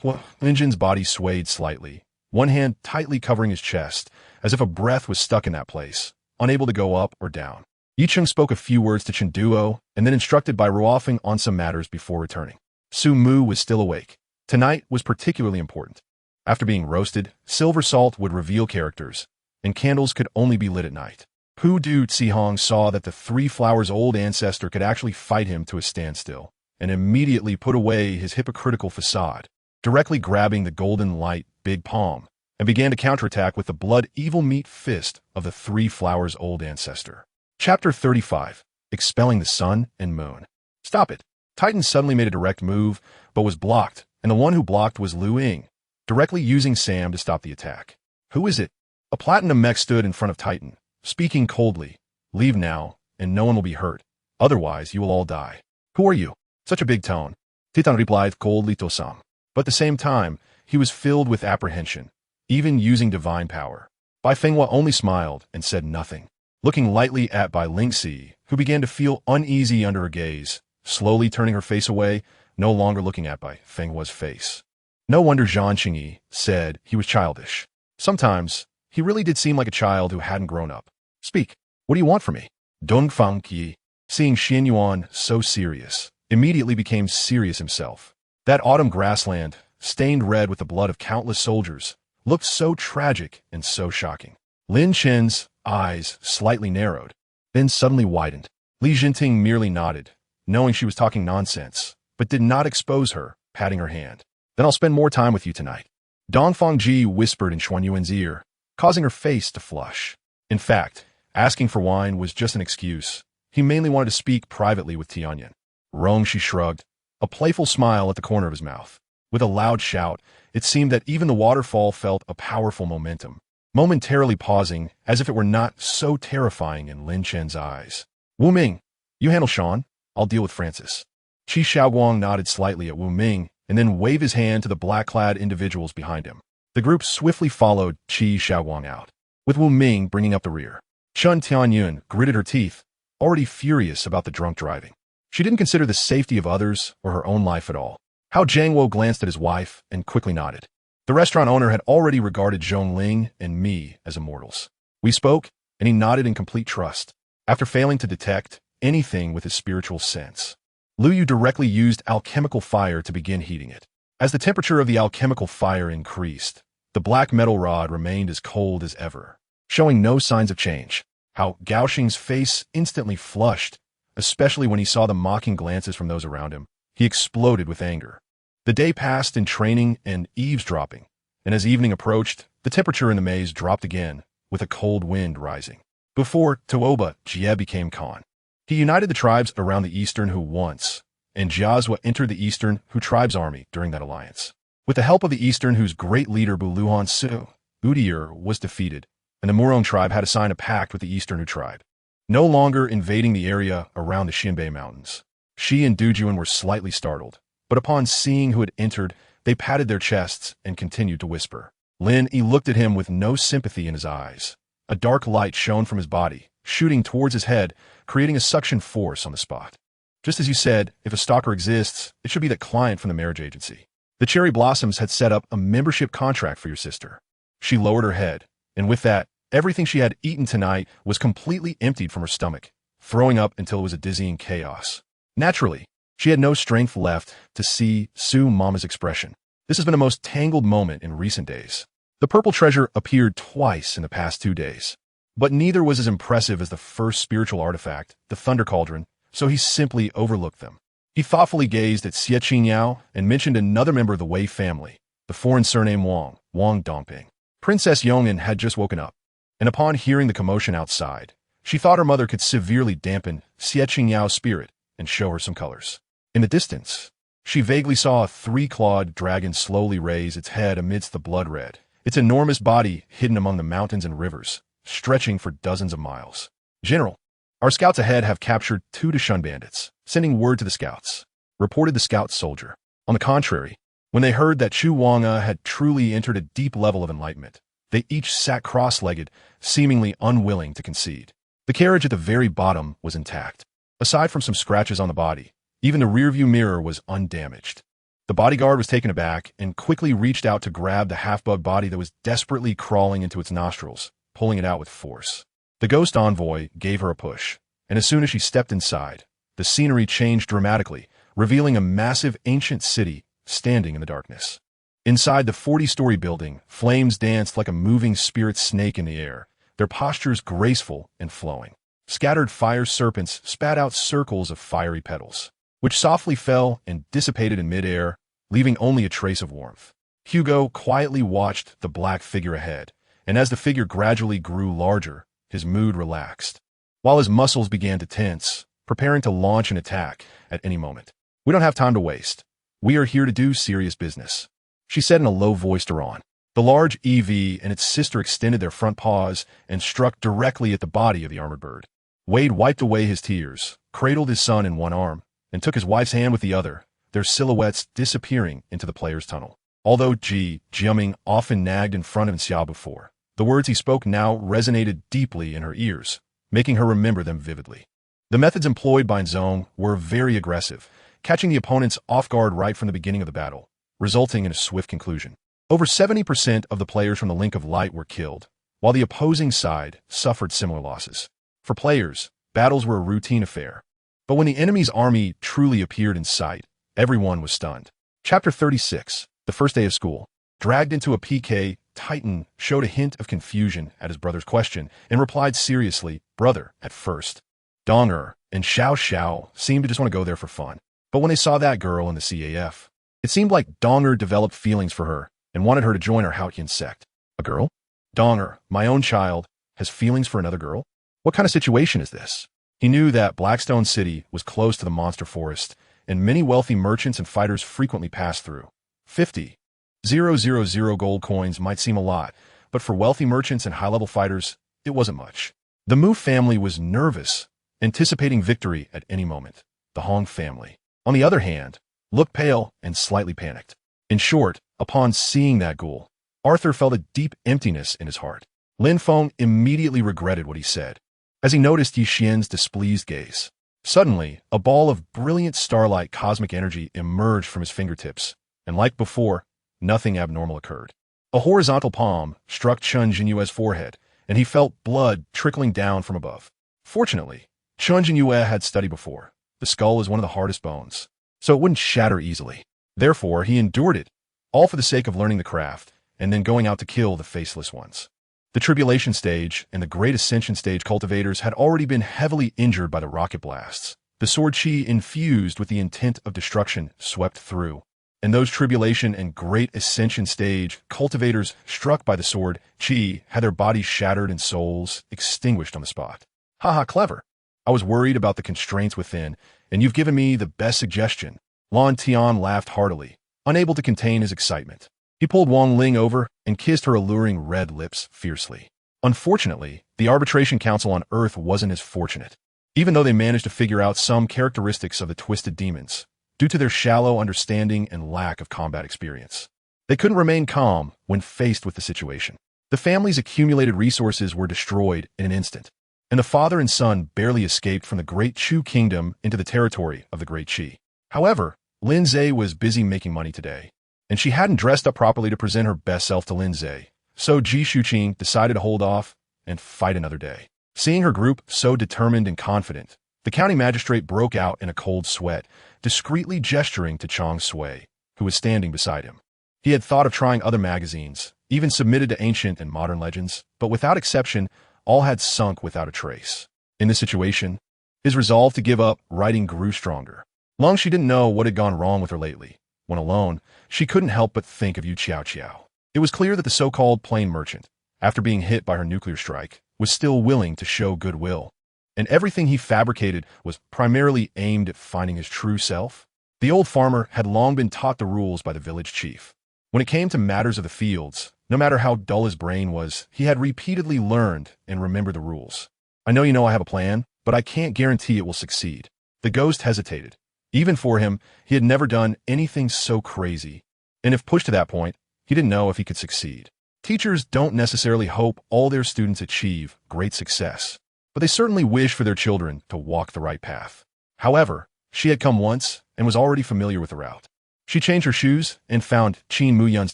Lin Jin's body swayed slightly, one hand tightly covering his chest, as if a breath was stuck in that place, unable to go up or down. Yi Cheng spoke a few words to Chen Duo and then instructed by Ruofeng on some matters before returning. Su Mu was still awake. Tonight was particularly important. After being roasted, silver salt would reveal characters, and candles could only be lit at night. Pu Du Zihong saw that the 3 flowers old ancestor could actually fight him to a standstill, and immediately put away his hypocritical facade, directly grabbing the golden light big palm, and began to counterattack with the blood evil meat fist of the 3 flowers old ancestor. Chapter 35. Expelling the Sun and Moon. Stop it. Titan suddenly made a direct move, but was blocked, and the one who blocked was Lu Ying, directly using Sam to stop the attack. Who is it? A platinum mech stood in front of Titan, speaking coldly. Leave now, and no one will be hurt. Otherwise, you will all die. Who are you? Such a big tone. Titan replied coldly to Sam. But at the same time, he was filled with apprehension, even using divine power. Bai Fenghua only smiled and said nothing, looking lightly at Bai Lingxi, who began to feel uneasy under her gaze, slowly turning her face away, no longer looking at Bai Fenghua's face. No wonder Zhan Qingyi said he was childish. Sometimes, he really did seem like a child who hadn't grown up. Speak. What do you want from me? Dongfang Qi, seeing Xian Yuan so serious, immediately became serious himself. That autumn grassland, stained red with the blood of countless soldiers, looked so tragic and so shocking. Lin Chen's eyes slightly narrowed, then suddenly widened. Li Jinting merely nodded, knowing she was talking nonsense, but did not expose her, patting her hand. Then I'll spend more time with you tonight. Dongfang Ji whispered in Xuan Yuan's ear, causing her face to flush. In fact, asking for wine was just an excuse. He mainly wanted to speak privately with Tianyan. Rong, she shrugged, a playful smile at the corner of his mouth. With a loud shout, it seemed that even the waterfall felt a powerful momentum, momentarily pausing as if it were not so terrifying in Lin Chen's eyes. Wu Ming, you handle Sean. I'll deal with Francis. Qi Xiaoguang nodded slightly at Wu Ming and then waved his hand to the black-clad individuals behind him. The group swiftly followed Qi Xiaoguang out, with Wu Ming bringing up the rear. Chun Tianyun gritted her teeth, already furious about the drunk driving. She didn't consider the safety of others or her own life at all. Hao Jiangwo glanced at his wife and quickly nodded. The restaurant owner had already regarded Zhongling and me as immortals. We spoke, and he nodded in complete trust, after failing to detect anything with his spiritual sense. Lu Yu directly used alchemical fire to begin heating it. As the temperature of the alchemical fire increased, the black metal rod remained as cold as ever, showing no signs of change. How Gao Xing's face instantly flushed, especially when he saw the mocking glances from those around him. He exploded with anger. The day passed in training and eavesdropping, and as evening approached, the temperature in the maze dropped again, with a cold wind rising. Before Tooba, Jie became Khan. He united the tribes around the Eastern Hu once, and Jiazhua entered the Eastern Hu tribe's army during that alliance. With the help of the Eastern Hu's great leader Buluhan Su, Udyr was defeated, and the Murong tribe had to sign a pact with the Eastern Hu tribe, no longer invading the area around the Xinbei Mountains. Shi and Dujuan were slightly startled, but upon seeing who had entered, they patted their chests and continued to whisper. Lin Yi looked at him with no sympathy in his eyes. A dark light shone from his body, shooting towards his head, creating a suction force on the spot. Just as you said, if a stalker exists, it should be that client from the marriage agency. The Cherry Blossoms had set up a membership contract for your sister. She lowered her head, and with that, everything she had eaten tonight was completely emptied from her stomach, throwing up until it was a dizzying chaos. Naturally, she had no strength left to see Su Mama's expression. This has been the most tangled moment in recent days. The purple treasure appeared twice in the past 2 days. But neither was as impressive as the first spiritual artifact, the Thunder Cauldron, so he simply overlooked them. He thoughtfully gazed at Xie Qingyao and mentioned another member of the Wei family, the foreign surname Wang Dongping. Princess Yong'an had just woken up, and upon hearing the commotion outside, she thought her mother could severely dampen Xie Qingyao's spirit and show her some colors. In the distance, she vaguely saw a three-clawed dragon slowly raise its head amidst the blood red, its enormous body hidden among the mountains and rivers, stretching for dozens of miles. "General, our scouts ahead have captured 2 Dashun bandits, sending word to the scouts," reported the scout soldier. On the contrary, when they heard that Chu Wang'a had truly entered a deep level of enlightenment, they each sat cross-legged, seemingly unwilling to concede. The carriage at the very bottom was intact. Aside from some scratches on the body, even the rearview mirror was undamaged. The bodyguard was taken aback and quickly reached out to grab the half-bug body that was desperately crawling into its nostrils, pulling it out with force. The ghost envoy gave her a push, and as soon as she stepped inside, the scenery changed dramatically, revealing a massive ancient city standing in the darkness. Inside the 40-story building, flames danced like a moving spirit snake in the air, their postures graceful and flowing. Scattered fire serpents spat out circles of fiery petals, which softly fell and dissipated in midair, leaving only a trace of warmth. Hugo quietly watched the black figure ahead, and as the figure gradually grew larger, his mood relaxed, while his muscles began to tense, preparing to launch an attack at any moment. "We don't have time to waste. We are here to do serious business," she said in a low voice to Ron. The large EV and its sister extended their front paws and struck directly at the body of the armored bird. Wade wiped away his tears, cradled his son in one arm, and took his wife's hand with the other, their silhouettes disappearing into the player's tunnel. Although Jiaming often nagged in front of Xia before, the words he spoke now resonated deeply in her ears, making her remember them vividly. The methods employed by Zhong were very aggressive, catching the opponents off guard right from the beginning of the battle, resulting in a swift conclusion. Over 70% of the players from the Link of Light were killed, while the opposing side suffered similar losses. For players, battles were a routine affair, but when the enemy's army truly appeared in sight, everyone was stunned. Chapter 36, the first day of school. Dragged into a PK, Titan showed a hint of confusion at his brother's question and replied seriously, "Brother," at first. Donger and Xiao Xiao seemed to just want to go there for fun. But when they saw that girl in the CAF, it seemed like Donger developed feelings for her and wanted her to join our Haotian sect. "A girl? Donger, my own child, has feelings for another girl? What kind of situation is this?" He knew that Blackstone City was close to the monster forest, and many wealthy merchants and fighters frequently passed through. 50,000 gold coins might seem a lot, but for wealthy merchants and high-level fighters, it wasn't much. The Mu family was nervous, anticipating victory at any moment. The Hong family, on the other hand, looked pale and slightly panicked. In short, upon seeing that ghoul, Arthur felt a deep emptiness in his heart. Lin Feng immediately regretted what he said, as he noticed Yi Xian's displeased gaze. Suddenly, a ball of brilliant starlight cosmic energy emerged from his fingertips, and like before, nothing abnormal occurred. A horizontal palm struck Chun Jinyue's forehead, and he felt blood trickling down from above. Fortunately, Chun Jinyue had studied before. The skull is one of the hardest bones, so it wouldn't shatter easily. Therefore, he endured it, all for the sake of learning the craft, and then going out to kill the faceless ones. The Tribulation Stage and the Great Ascension Stage cultivators had already been heavily injured by the rocket blasts. The sword chi infused with the intent of destruction swept through, and those Tribulation and Great Ascension Stage cultivators struck by the sword chi had their bodies shattered and souls extinguished on the spot. "Haha, clever. I was worried about the constraints within, and you've given me the best suggestion." Lan Tian laughed heartily, unable to contain his excitement. He pulled Wang Ling over and kissed her alluring red lips fiercely. Unfortunately, the Arbitration Council on Earth wasn't as fortunate, even though they managed to figure out some characteristics of the Twisted Demons, due to their shallow understanding and lack of combat experience. They couldn't remain calm when faced with the situation. The family's accumulated resources were destroyed in an instant, and the father and son barely escaped from the Great Chu Kingdom into the territory of the Great Qi. However, Lin Zhe was busy making money today, and she hadn't dressed up properly to present her best self to Lin Zhe, so Ji Shuqing decided to hold off and fight another day. Seeing her group so determined and confident, the county magistrate broke out in a cold sweat, discreetly gesturing to Chong Sui, who was standing beside him. He had thought of trying other magazines, even submitted to Ancient and Modern Legends, but without exception, all had sunk without a trace. In this situation, his resolve to give up writing grew stronger. Long she didn't know what had gone wrong with her lately. When alone, she couldn't help but think of Yu Qiao. It was clear that the so-called plain merchant, after being hit by her nuclear strike, was still willing to show goodwill. And everything he fabricated was primarily aimed at finding his true self. The old farmer had long been taught the rules by the village chief. When it came to matters of the fields, no matter how dull his brain was, he had repeatedly learned and remembered the rules. I know I have a plan, but I can't guarantee it will succeed. The ghost hesitated. Even for him, he had never done anything so crazy. And if pushed to that point, he didn't know if he could succeed. Teachers don't necessarily hope all their students achieve great success, but they certainly wish for their children to walk the right path. However, she had come once and was already familiar with the route. She changed her shoes and found Qin Muyun's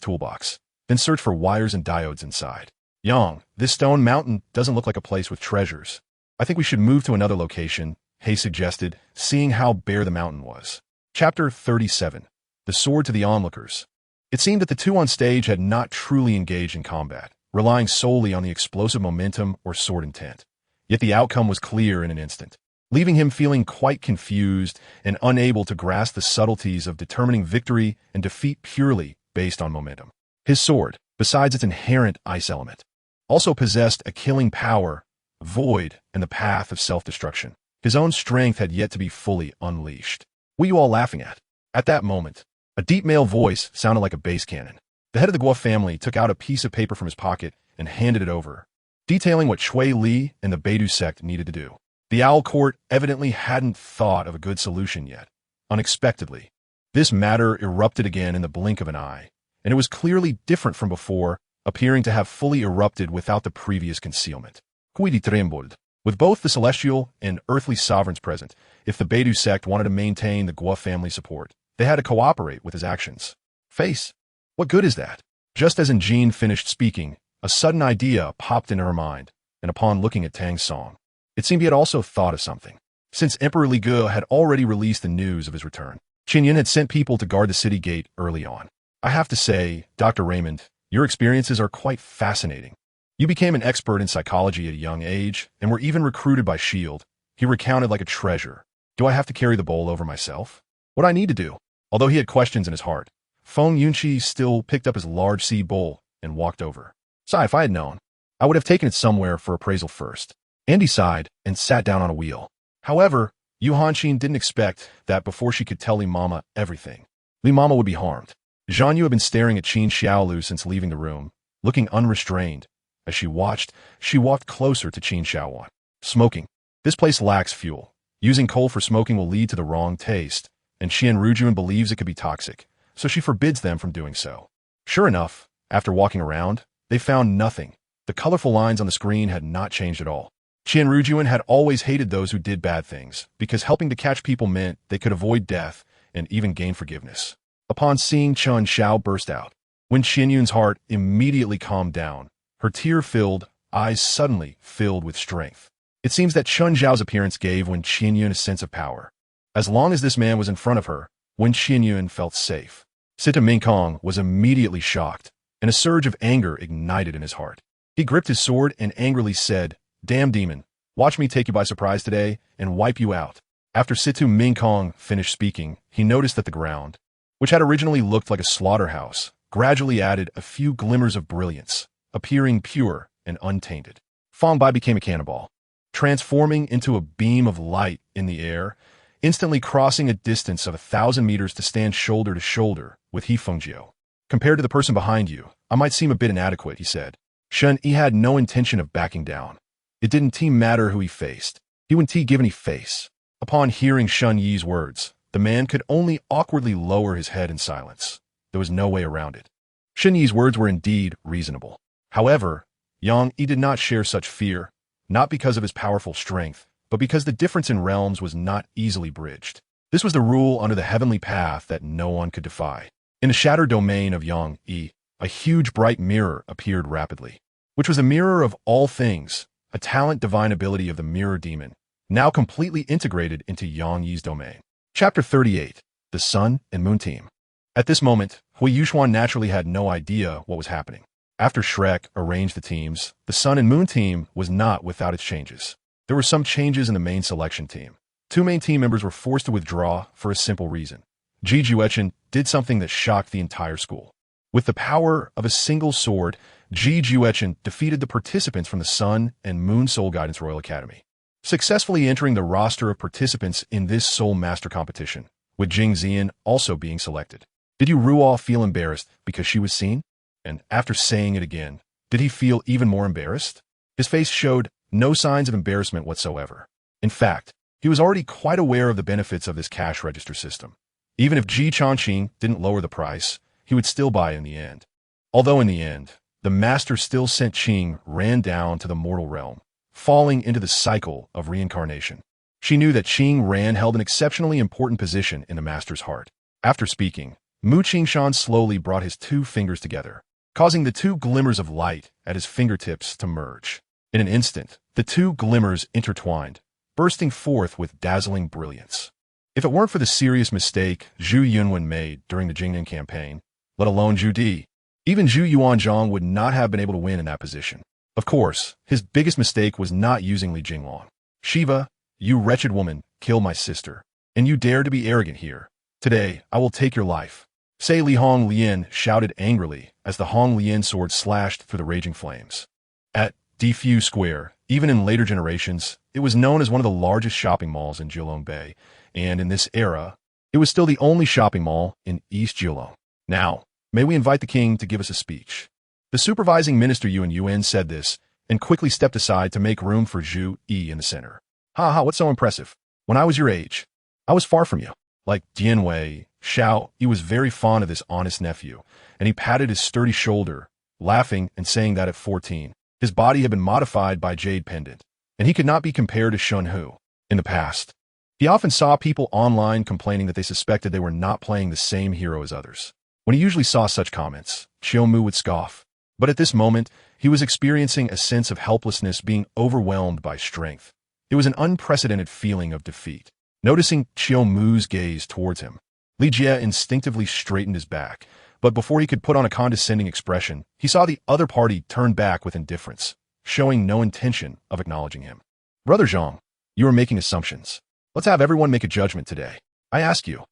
toolbox, then searched for wires and diodes inside. Yang, this stone mountain doesn't look like a place with treasures. I think we should move to another location, He suggested, seeing how bare the mountain was. Chapter 37. The Sword to the Onlookers. It seemed that the two on stage had not truly engaged in combat, relying solely on the explosive momentum or sword intent. Yet the outcome was clear in an instant, leaving him feeling quite confused and unable to grasp the subtleties of determining victory and defeat purely based on momentum. His sword, besides its inherent ice element, also possessed a killing power, void, and the path of self-destruction. His own strength had yet to be fully unleashed. What are you all laughing at? At that moment, a deep male voice sounded like a bass cannon. The head of the Guo family took out a piece of paper from his pocket and handed it over, detailing what Shui Li and the Beidou sect needed to do. The Owl Court evidently hadn't thought of a good solution yet. Unexpectedly, this matter erupted again in the blink of an eye, and it was clearly different from before, appearing to have fully erupted without the previous concealment. With both the celestial and earthly sovereigns present, if the Beidou sect wanted to maintain the Guo family support, they had to cooperate with his actions. Face. What good is that? Just as Jean finished speaking, a sudden idea popped into her mind, and upon looking at Tang San, it seemed he had also thought of something. Since Emperor Li Ge had already released the news of his return, Qin Yin had sent people to guard the city gate early on. I have to say, Dr. Raymond, your experiences are quite fascinating. You became an expert in psychology at a young age, and were even recruited by S.H.I.E.L.D. He recounted like a treasure. Do I have to carry the bowl over myself? What do I need to do? Although he had questions in his heart, Feng Yunqi still picked up his large seed bowl and walked over. Sigh, if I had known, I would have taken it somewhere for appraisal first. Andy sighed and sat down on a wheel. However, Yu Hanqin didn't expect that before she could tell Li Mama everything, Li Mama would be harmed. Zhan Yu had been staring at Qin Xiaolu since leaving the room, looking unrestrained. As she watched, she walked closer to Qin Xiaowan. Smoking. This place lacks fuel. Using coal for smoking will lead to the wrong taste, and Qian Rujuan believes it could be toxic, so she forbids them from doing so. Sure enough, after walking around, they found nothing. The colorful lines on the screen had not changed at all. Qian Rujuan had always hated those who did bad things, because helping to catch people meant they could avoid death and even gain forgiveness. Upon seeing Chun Xiao burst out, when Qian Yun's heart immediately calmed down, her tear-filled eyes suddenly filled with strength. It seems that Chun Zhao's appearance gave Wen Qianyun a sense of power. As long as this man was in front of her, Wen Qianyun felt safe. Sita Mingkong was immediately shocked, and a surge of anger ignited in his heart. He gripped his sword and angrily said, "Damn demon, watch me take you by surprise today and wipe you out." After Situ Mingkong finished speaking, he noticed that the ground, which had originally looked like a slaughterhouse, gradually added a few glimmers of brilliance, appearing pure and untainted. Fang Bai became a cannonball, transforming into a beam of light in the air, instantly crossing a distance of 1,000 meters to stand shoulder to shoulder with He Fengjiu. "Compared to the person behind you, I might seem a bit inadequate," he said. Shen Yi had no intention of backing down. It didn't matter who he faced. He wouldn't give any face. Upon hearing Shen Yi's words, the man could only awkwardly lower his head in silence. There was no way around it. Shen Yi's words were indeed reasonable. However, Yang Yi did not share such fear, not because of his powerful strength, but because the difference in realms was not easily bridged. This was the rule under the heavenly path that no one could defy. In the shattered domain of Yang Yi, a huge bright mirror appeared rapidly, which was the mirror of all things, a talent divine ability of the mirror demon, now completely integrated into Yang Yi's domain. Chapter 38. The Sun and Moon Team. At this moment, Huo Yuxuan naturally had no idea what was happening. After Shrek arranged the teams, the Sun and Moon team was not without its changes. There were some changes in the main selection team. Two main team members were forced to withdraw for a simple reason. Ji Juechen did something that shocked the entire school. With the power of a single sword, Ji Juechen defeated the participants from the Sun and Moon Soul Guidance Royal Academy, successfully entering the roster of participants in this Soul Master competition, with Jing Zian also being selected. Did Yu Ruo feel embarrassed because she was seen? And after saying it again, did he feel even more embarrassed? His face showed no signs of embarrassment whatsoever. In fact, he was already quite aware of the benefits of this cash register system. Even if Ji Changqing didn't lower the price, he would still buy in the end. Although in the end, the master still sent Qing ran down to the mortal realm, falling into the cycle of reincarnation. She knew that Qing Ran held an exceptionally important position in the master's heart. After speaking, Mu Qingshan slowly brought his two fingers together, causing the two glimmers of light at his fingertips to merge. In an instant, the two glimmers intertwined, bursting forth with dazzling brilliance. If it weren't for the serious mistake Zhu Yunwen made during the Jingnan campaign, let alone Zhu Di, even Zhu Yuanzhang would not have been able to win in that position. Of course, his biggest mistake was not using Li Jinglong. Shiva, you wretched woman, kill my sister. And you dare to be arrogant here. Today, I will take your life. Say Li Hong Lian shouted angrily as the Hong Lian sword slashed through the raging flames. At Defu Square, even in later generations, it was known as one of the largest shopping malls in Jilong Bay, and in this era, it was still the only shopping mall in East Jilong. Now, may we invite the king to give us a speech? The supervising minister Yuan Yuan said this, and quickly stepped aside to make room for Zhu Yi in the center. Ha ha, what's so impressive? When I was your age, I was far from you. Like Dianwei, Xiao, he was very fond of this honest nephew, and he patted his sturdy shoulder, laughing and saying that at 14, his body had been modified by Jade Pendant, and he could not be compared to Shun Hu. In the past, he often saw people online complaining that they suspected they were not playing the same hero as others. When he usually saw such comments, Xiao Mu would scoff. But at this moment, he was experiencing a sense of helplessness, being overwhelmed by strength. It was an unprecedented feeling of defeat. Noticing Xiao Mu's gaze towards him, Li Jie instinctively straightened his back, but before he could put on a condescending expression, he saw the other party turn back with indifference, showing no intention of acknowledging him. Brother Zhang, you are making assumptions. Let's have everyone make a judgment today. I ask you,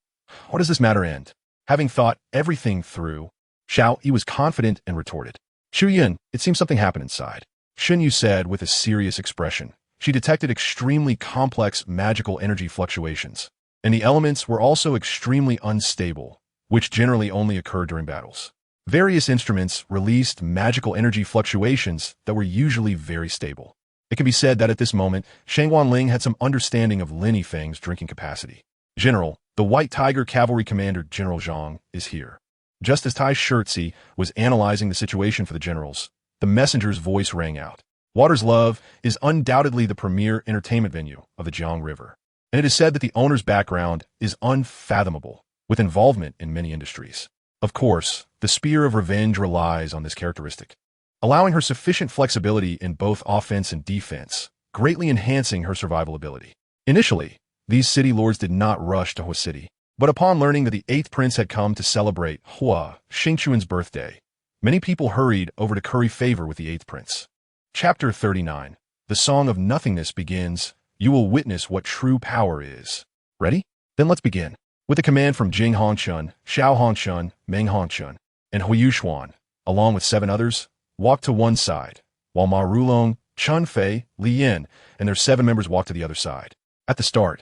what does this matter end? Having thought everything through, Xiao Yi was confident and retorted. Xu Yin, it seems something happened inside. Xun Yu said with a serious expression. She detected extremely complex magical energy fluctuations, and the elements were also extremely unstable, which generally only occurred during battles. Various instruments released magical energy fluctuations that were usually very stable. It can be said that at this moment, Shang Wanling had some understanding of Lin Yifeng's drinking capacity. General, the White Tiger Cavalry Commander General Zhang is here. Just as Tai Shirtzi was analyzing the situation for the generals, the messenger's voice rang out. Water's Love is undoubtedly the premier entertainment venue of the Jiang River, and it is said that the owner's background is unfathomable, with involvement in many industries. Of course, the Spear of Revenge relies on this characteristic, allowing her sufficient flexibility in both offense and defense, greatly enhancing her survival ability. Initially, these city lords did not rush to Huo City, but upon learning that the 8th prince had come to celebrate Huo Xingchuan's birthday, many people hurried over to curry favor with the 8th prince. Chapter 39. The Song of Nothingness begins. You will witness what true power is. Ready? Then let's begin. With a command from Jing Hongchen, Xiao Hongchen, Meng Hongchen, and Huo Yuxuan, along with 7 others, walked to one side, while Ma Rulong, Chun Fei, Li Yin, and their 7 members walked to the other side. At the start,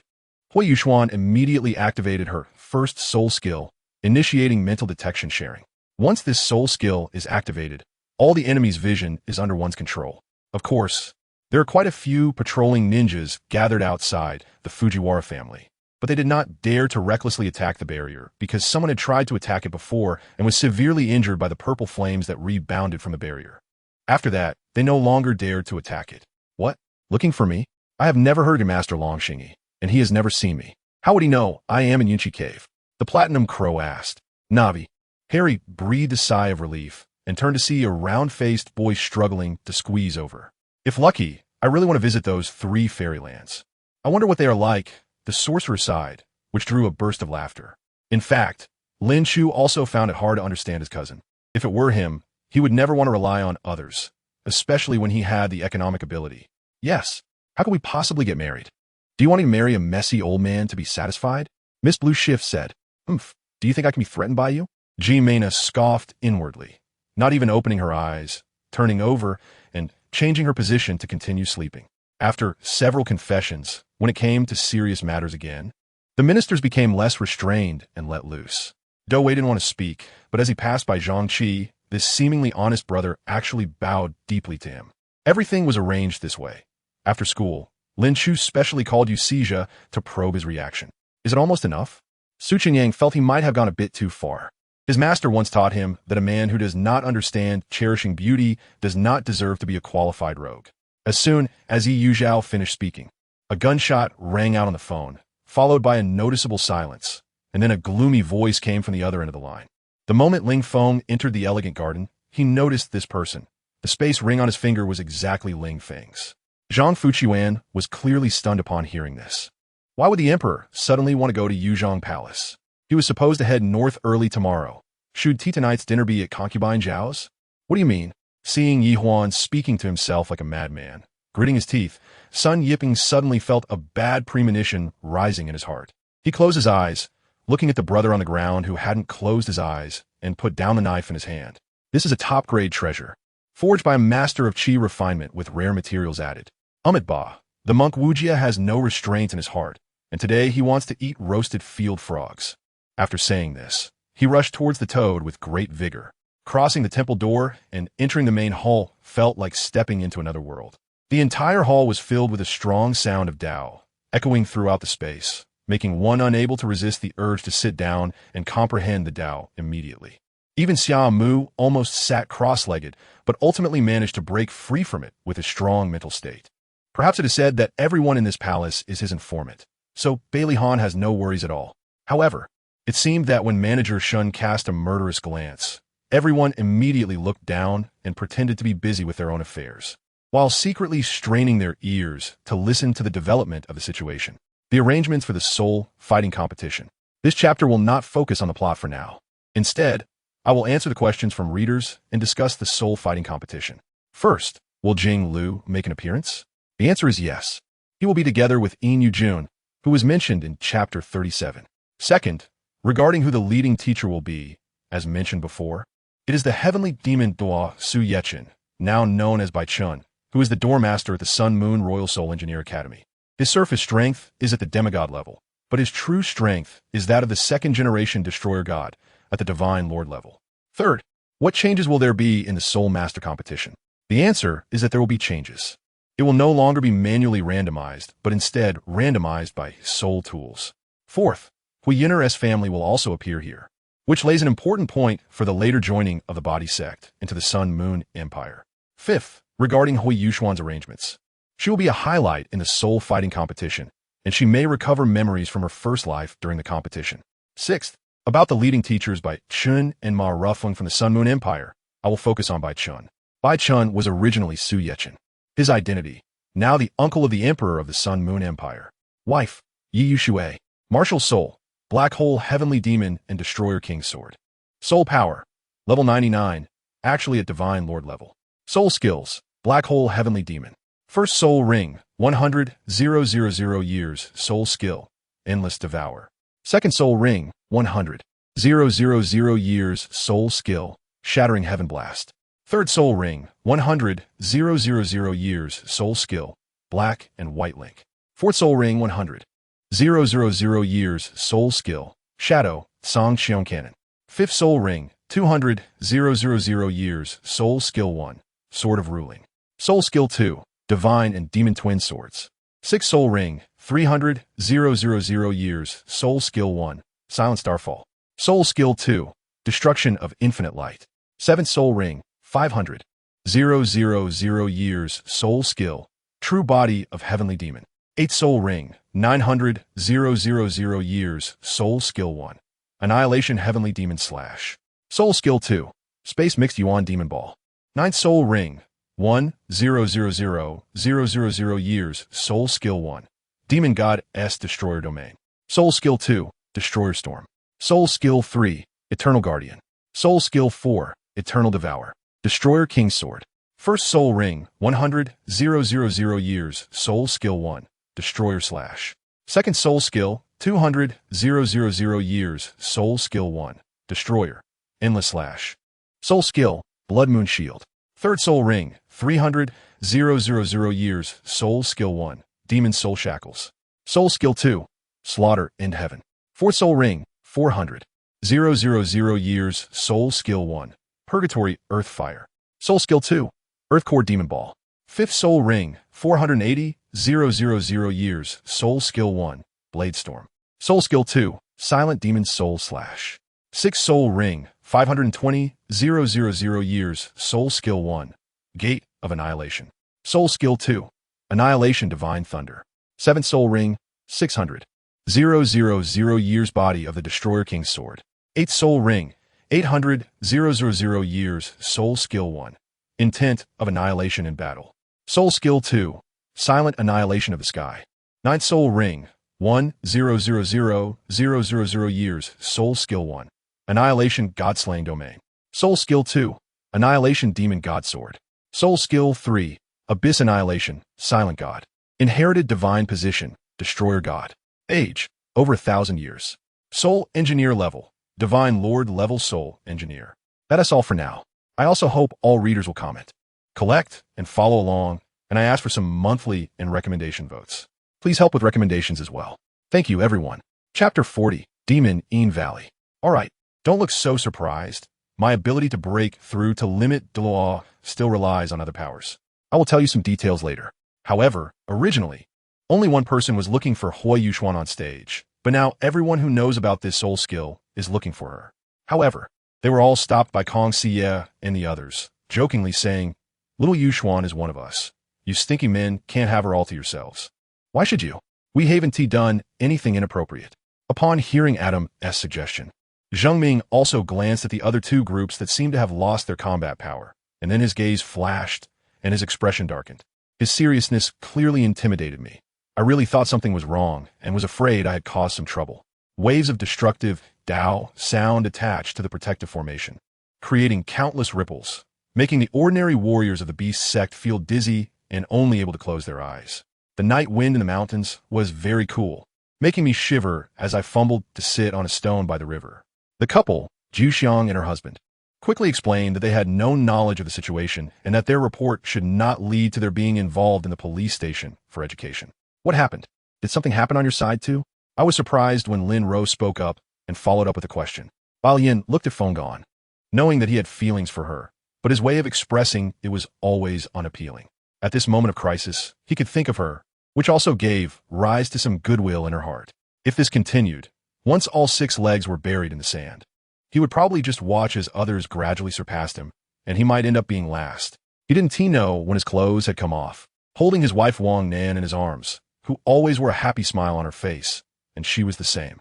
Huo Yuxuan immediately activated her first soul skill, initiating mental detection sharing. Once this soul skill is activated, all the enemy's vision is under one's control. Of course, there are quite a few patrolling ninjas gathered outside the Fujiwara family, but they did not dare to recklessly attack the barrier because someone had tried to attack it before and was severely injured by the purple flames that rebounded from the barrier. After that, they no longer dared to attack it. What? Looking for me? I have never heard of Master Long Xingyi, and he has never seen me. How would he know I am in Yunchi Cave? The Platinum Crow asked. Navi. Harry breathed a sigh of relief and turned to see a round-faced boy struggling to squeeze over. If lucky, I really want to visit those 3 fairylands. I wonder what they are like. The sorcerer sighed, which drew a burst of laughter. In fact, Lin Shu also found it hard to understand his cousin. If it were him, He would never want to rely on others, especially when he had the economic ability. Yes. How could we possibly get married? Do you want to marry a messy old man to be satisfied? Miss Blue Shift said. Do you think I can be threatened by you? Jimena scoffed inwardly, not even opening her eyes, turning over and changing her position to continue sleeping. After several confessions, when it came to serious matters again, the ministers became less restrained and let loose. Douluo didn't want to speak, but as he passed by Zhangqi, this seemingly honest brother actually bowed deeply to him. Everything was arranged this way. After school, Lin Chu specially called Yuxia to probe his reaction. Is it almost enough? Su Qingyang felt he might have gone a bit too far. His master once taught him that a man who does not understand cherishing beauty does not deserve to be a qualified rogue. As soon as Huo Yuhao finished speaking, a gunshot rang out on the phone, followed by a noticeable silence, and then a gloomy voice came from the other end of the line. The moment Ling Feng entered the elegant garden, he noticed this person. The space ring on his finger was exactly Ling Feng's. Zhang Fuqiuan was clearly stunned upon hearing this. Why would the emperor suddenly want to go to Yuzhong Palace? He was supposed to head north early tomorrow. Should tonight's dinner be at concubine Zhao's? What do you mean? Seeing Yi Huan speaking to himself like a madman, gritting his teeth, Sun Yiping suddenly felt a bad premonition rising in his heart. He closed his eyes, looking at the brother on the ground who hadn't closed his eyes, and put down the knife in his hand. This is a top-grade treasure, forged by a master of qi refinement with rare materials added. Ba, the monk Wujia has no restraint in his heart, and today he wants to eat roasted field frogs. After saying this, he rushed towards the toad with great vigor. Crossing the temple door and entering the main hall felt like stepping into another world. The entire hall was filled with a strong sound of Tao, echoing throughout the space, making one unable to resist the urge to sit down and comprehend the Tao immediately. Even Xia Mu almost sat cross-legged, but ultimately managed to break free from it with a strong mental state. Perhaps it is said that everyone in this palace is his informant, so Bailey Han has no worries at all. However, it seemed that when Manager Shun cast a murderous glance, everyone immediately looked down and pretended to be busy with their own affairs, while secretly straining their ears to listen to the development of the situation. The arrangements for the soul fighting competition. This chapter will not focus on the plot for now. Instead, I will answer the questions from readers and discuss the soul fighting competition. First, will Jing Lu make an appearance? The answer is yes. He will be together with Yin Yujun, who was mentioned in Chapter 37. Second, regarding who the leading teacher will be, as mentioned before, it is the heavenly demon Duo Su Yechen, now known as Bai Chun, who is the doormaster at the Sun Moon Royal Soul Engineer Academy. His surface strength is at the demigod level, but his true strength is that of the second-generation destroyer god at the divine lord level. Third, what changes will there be in the soul master competition? The answer is that there will be changes. It will no longer be manually randomized, but instead randomized by soul tools. Fourth, Hui Yinner's family will also appear here, which lays an important point for the later joining of the body sect into the Sun Moon Empire. Fifth, regarding Huo Yuxuan's arrangements. She will be a highlight in the soul fighting competition, and she may recover memories from her first life during the competition. Sixth, about the leading teachers Bai Chun and Ma Rufeng from the Sun Moon Empire, I will focus on Bai Chun. Bai Chun was originally Su Yechen. His identity, now the uncle of the emperor of the Sun Moon Empire. Wife, Yi Yuxue. Martial soul, black hole heavenly demon and destroyer king's sword. Soul power, level 99, actually at divine lord level. Soul skills, black hole heavenly demon. First soul ring, 100,000 years, soul skill, endless devour. Second soul ring, 100,000 years, soul skill, shattering heaven blast. Third soul ring, 100,000 years, soul skill, black and white link. Fourth soul ring, 100,000 years, soul skill, shadow, song xiong cannon. Fifth soul ring, 200,000 years, soul skill 1, sword of ruling. Soul skill 2, divine and demon twin swords. Sixth soul ring, 300,000 years, soul skill 1, silent starfall. Soul skill 2, destruction of infinite light. Seventh soul ring, 500,000 years, soul skill, true body of heavenly demon. Eighth soul ring, 900,000 years, soul skill 1, annihilation heavenly demon slash. Soul skill 2, space mixed yuan demon ball. Ninth soul ring, 1,000,000 years, soul skill 1, demon god S destroyer domain. Soul skill 2, destroyer storm. Soul skill 3, eternal guardian. Soul skill 4, eternal devour. Destroyer King's Sword. First Soul Ring, 100,000 years, Soul Skill 1, Destroyer Slash. Second Soul Skill, 200,000 years, Soul Skill 1, Destroyer, Endless Slash. Soul Skill, Blood Moon Shield. Third Soul Ring, 300,000 years, Soul Skill 1, Demon Soul Shackles. Soul Skill 2, Slaughter, End Heaven. Fourth Soul Ring, 400,000 years, Soul Skill 1, Purgatory, Earth Fire. Soul Skill 2, Earth Core Demon Ball. Fifth Soul Ring, 480,000 years, Soul Skill 1, Blade Storm. Soul Skill 2, Silent Demon Soul Slash. Sixth Soul Ring, 520,000 years, Soul Skill 1, Gate of Annihilation. Soul Skill 2, Annihilation Divine Thunder. Seventh Soul Ring, 600,000 years, Body of the Destroyer King's Sword. Eighth Soul Ring, 800,000 years, Soul Skill 1, Intent of Annihilation in Battle. Soul Skill 2, Silent Annihilation of the Sky. Ninth Soul Ring, 1,000,000 years, Soul Skill 1, Annihilation God-Slaying Domain. Soul Skill 2, Annihilation Demon God Sword. Soul Skill 3, Abyss Annihilation, Silent God. Inherited Divine Position, Destroyer God. Age, over 1,000 years. Soul Engineer level, Divine Lord level Soul Engineer. That's all for now. I also hope all readers will comment, collect, and follow along, and I ask for some monthly and recommendation votes. Please help with recommendations as well. Thank you, everyone. Chapter 40, Demon Een Valley. Alright, don't look so surprised. My ability to break through to limit Douluo still relies on other powers. I will tell you some details later. However, originally, only one person was looking for Huo Yuxuan on stage, but now everyone who knows about this soul skill is looking for her. However, they were all stopped by Kong Xie and the others, jokingly saying, "Little Yuxuan is one of us. You stinky men can't have her all to yourselves. Why should you? We haven't done anything inappropriate." Upon hearing Adam's suggestion, Zheng Ming also glanced at the other two groups that seemed to have lost their combat power, and then his gaze flashed and his expression darkened. His seriousness clearly intimidated me. I really thought something was wrong and was afraid I had caused some trouble. Waves of destructive Dao sound attached to the protective formation, creating countless ripples, making the ordinary warriors of the beast sect feel dizzy and only able to close their eyes. The night wind in the mountains was very cool, making me shiver as I fumbled to sit on a stone by the river. The couple, Zhu Xiang and her husband, quickly explained that they had no knowledge of the situation and that their report should not lead to their being involved in the police station for education. What happened? Did something happen on your side too? I was surprised when Lin Ro spoke up and followed up with a question. Bao Yin looked at Feng Gong, knowing that he had feelings for her, but his way of expressing it was always unappealing. At this moment of crisis, he could think of her, which also gave rise to some goodwill in her heart. If this continued, once all 6 legs were buried in the sand, he would probably just watch as others gradually surpassed him, and he might end up being last. He didn't know when his clothes had come off, holding his wife Wang Nan in his arms, who always wore a happy smile on her face, and she was the same.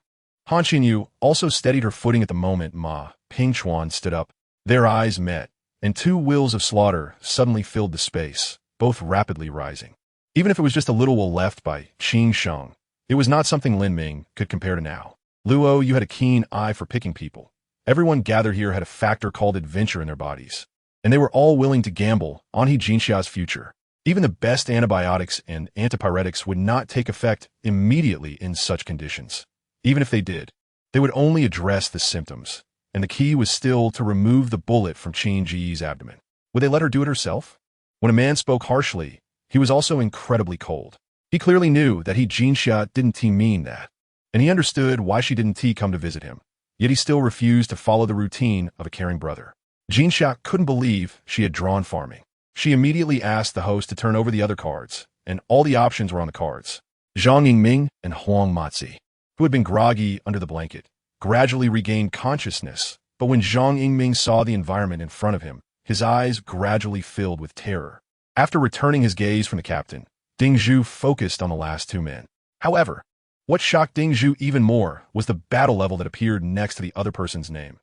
Han Xinyu also steadied her footing at the moment Ma Pingchuan stood up. Their eyes met, and 2 wills of slaughter suddenly filled the space, both rapidly rising. Even if it was just a little will left by Qing Sheng, it was not something Lin Ming could compare to now. Luo, you had a keen eye for picking people. Everyone gathered here had a factor called adventure in their bodies, and they were all willing to gamble on He Jinxia's future. Even the best antibiotics and antipyretics would not take effect immediately in such conditions. Even if they did, they would only address the symptoms, and the key was still to remove the bullet from Qin Ji's abdomen. Would they let her do it herself? When a man spoke harshly, he was also incredibly cold. He clearly knew that He Jinxia didn't mean that, and he understood why she didn't come to visit him, yet he still refused to follow the routine of a caring brother. Jinxia couldn't believe she had drawn farming. She immediately asked the host to turn over the other cards, and all the options were on the cards. Zhang Yingming and Huang Matzi, who had been groggy under the blanket, gradually regained consciousness, but when Zhang Yingming saw the environment in front of him, his eyes gradually filled with terror. After returning his gaze from the captain, Ding Zhu focused on the last 2 men. However, what shocked Ding Zhu even more was the battle level that appeared next to the other person's name.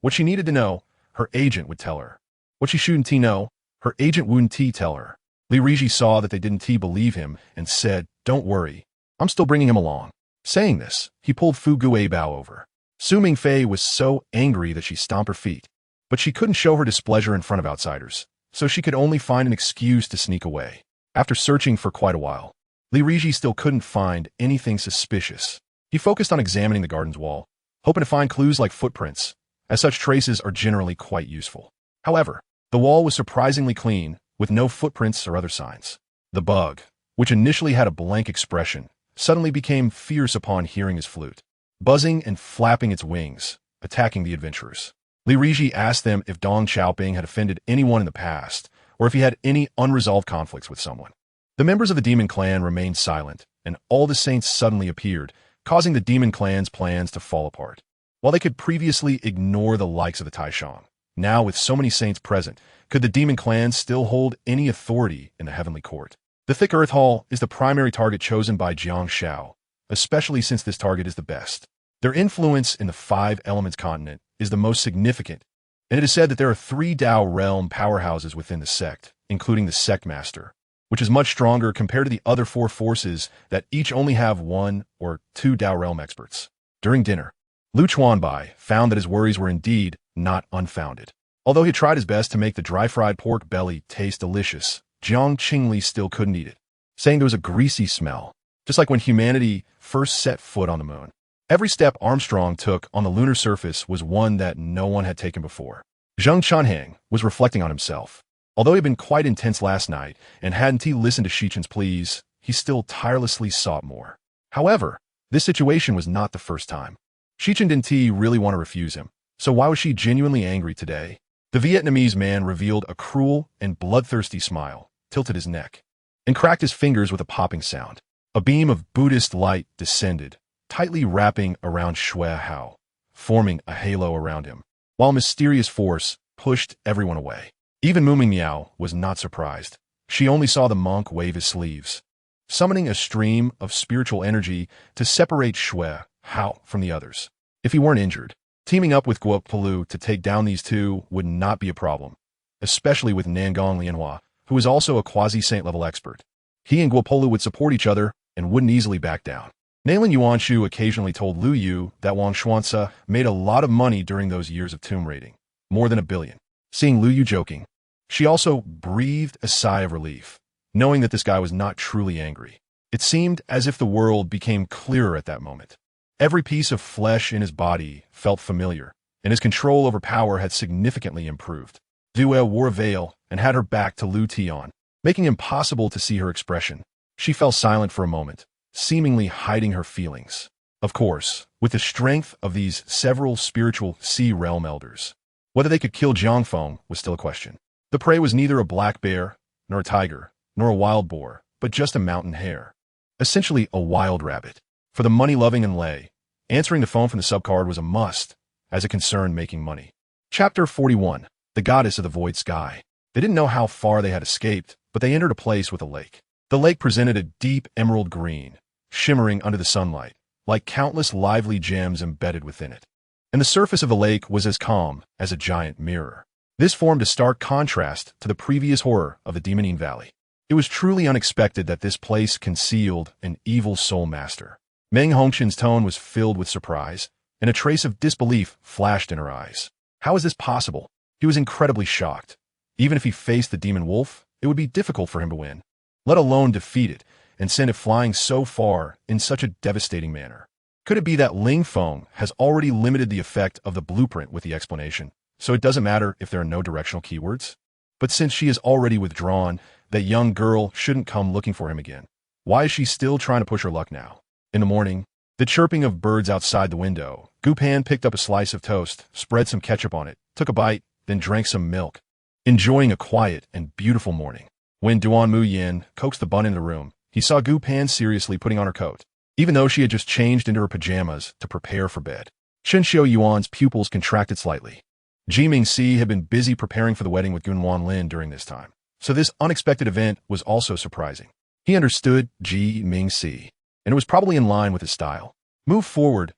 What she needed to know, her agent would tell her. What she shouldn't know, her agent wouldn't tell her. Li Riji saw that they didn't believe him and said, "Don't worry, I'm still bringing him along." Saying this, he pulled Fu Guibao over. Su Mingfei was so angry that she stomped her feet. But she couldn't show her displeasure in front of outsiders, so she could only find an excuse to sneak away. After searching for quite a while, Li Riji still couldn't find anything suspicious. He focused on examining the garden's wall, hoping to find clues like footprints, as such traces are generally quite useful. However, the wall was surprisingly clean, with no footprints or other signs. The bug, which initially had a blank expression, suddenly became fierce upon hearing his flute, buzzing and flapping its wings, attacking the adventurers. Li Riji asked them if Dong Xiaoping had offended anyone in the past, or if he had any unresolved conflicts with someone. The members of the demon clan remained silent, and all the saints suddenly appeared, causing the demon clan's plans to fall apart. While they could previously ignore the likes of the Taishang, now with so many saints present, could the demon clan still hold any authority in the heavenly court? The thick earth hall is the primary target chosen by Jiang Shao, especially since this target is the best. Their influence in the five elements continent is the most significant, and it is said that there are 3 Dao realm powerhouses within the sect, including the sect master, which is much stronger compared to the other 4 forces that each only have 1 or 2 Dao realm experts. During dinner, Lu Chuanbai found that his worries were indeed not unfounded. Although he tried his best to make the dry-fried pork belly taste delicious, Jiang Qingli still couldn't eat it, saying there was a greasy smell, just like when humanity first set foot on the moon. Every step Armstrong took on the lunar surface was one that no one had taken before. Zheng Chunhang was reflecting on himself. Although he had been quite intense last night, and hadn't he listened to Shichen's pleas, he still tirelessly sought more. However, this situation was not the first time. Shichen didn't really want to refuse him, so why was she genuinely angry today? The Vietnamese man revealed a cruel and bloodthirsty smile, tilted his neck, and cracked his fingers with a popping sound. A beam of Buddhist light descended, tightly wrapping around Huo Yuhao, forming a halo around him, while mysterious force pushed everyone away. Even Mu Mingmiao was not surprised. She only saw the monk wave his sleeves, summoning a stream of spiritual energy to separate Huo Yuhao from the others. If he weren't injured, teaming up with Guo Pelu to take down these two would not be a problem, especially with Nangong Lianhua, who is also a quasi-saint level expert. He and Guo Pelu would support each other and wouldn't easily back down. Nailin Yuanshu occasionally told Lu Yu that Wang Xuanzi made a lot of money during those years of tomb raiding, more than $1 billion. Seeing Lu Yu joking, she also breathed a sigh of relief, knowing that this guy was not truly angry. It seemed as if the world became clearer at that moment. Every piece of flesh in his body felt familiar, and his control over power had significantly improved. Duo wore a veil and had her back to Lu Tian, making it impossible to see her expression. She fell silent for a moment, seemingly hiding her feelings. Of course, with the strength of these several spiritual sea realm elders, whether they could kill Jiangfeng was still a question. The prey was neither a black bear, nor a tiger, nor a wild boar, but just a mountain hare. Essentially a wild rabbit. For the money-loving and lay, answering the phone from the subcard was a must, as it concerned making money. Chapter 41. The Goddess of the Void Sky. They didn't know how far they had escaped, but they entered a place with a lake. The lake presented a deep emerald green, shimmering under the sunlight, like countless lively gems embedded within it. And the surface of the lake was as calm as a giant mirror. This formed a stark contrast to the previous horror of the Demonine Valley. It was truly unexpected that this place concealed an evil soul master. Jing Hongchen's tone was filled with surprise, and a trace of disbelief flashed in her eyes. How is this possible? He was incredibly shocked. Even if he faced the demon wolf, it would be difficult for him to win, let alone defeat it and send it flying so far in such a devastating manner. Could it be that Ling Feng has already limited the effect of the blueprint with the explanation, so it doesn't matter if there are no directional keywords? But since she is already withdrawn, that young girl shouldn't come looking for him again. Why is she still trying to push her luck now? In the morning, the chirping of birds outside the window, Gu Pan picked up a slice of toast, spread some ketchup on it, took a bite, then drank some milk, enjoying a quiet and beautiful morning. When Duan Mu Yin coaxed the bun into the room, he saw Gu Pan seriously putting on her coat, even though she had just changed into her pajamas to prepare for bed. Shen Xiao Yuan's pupils contracted slightly. Ji Mingxi had been busy preparing for the wedding with Gunwan Lin during this time, so this unexpected event was also surprising. He understood Ji Mingxi, and it was probably in line with his style. Move forward,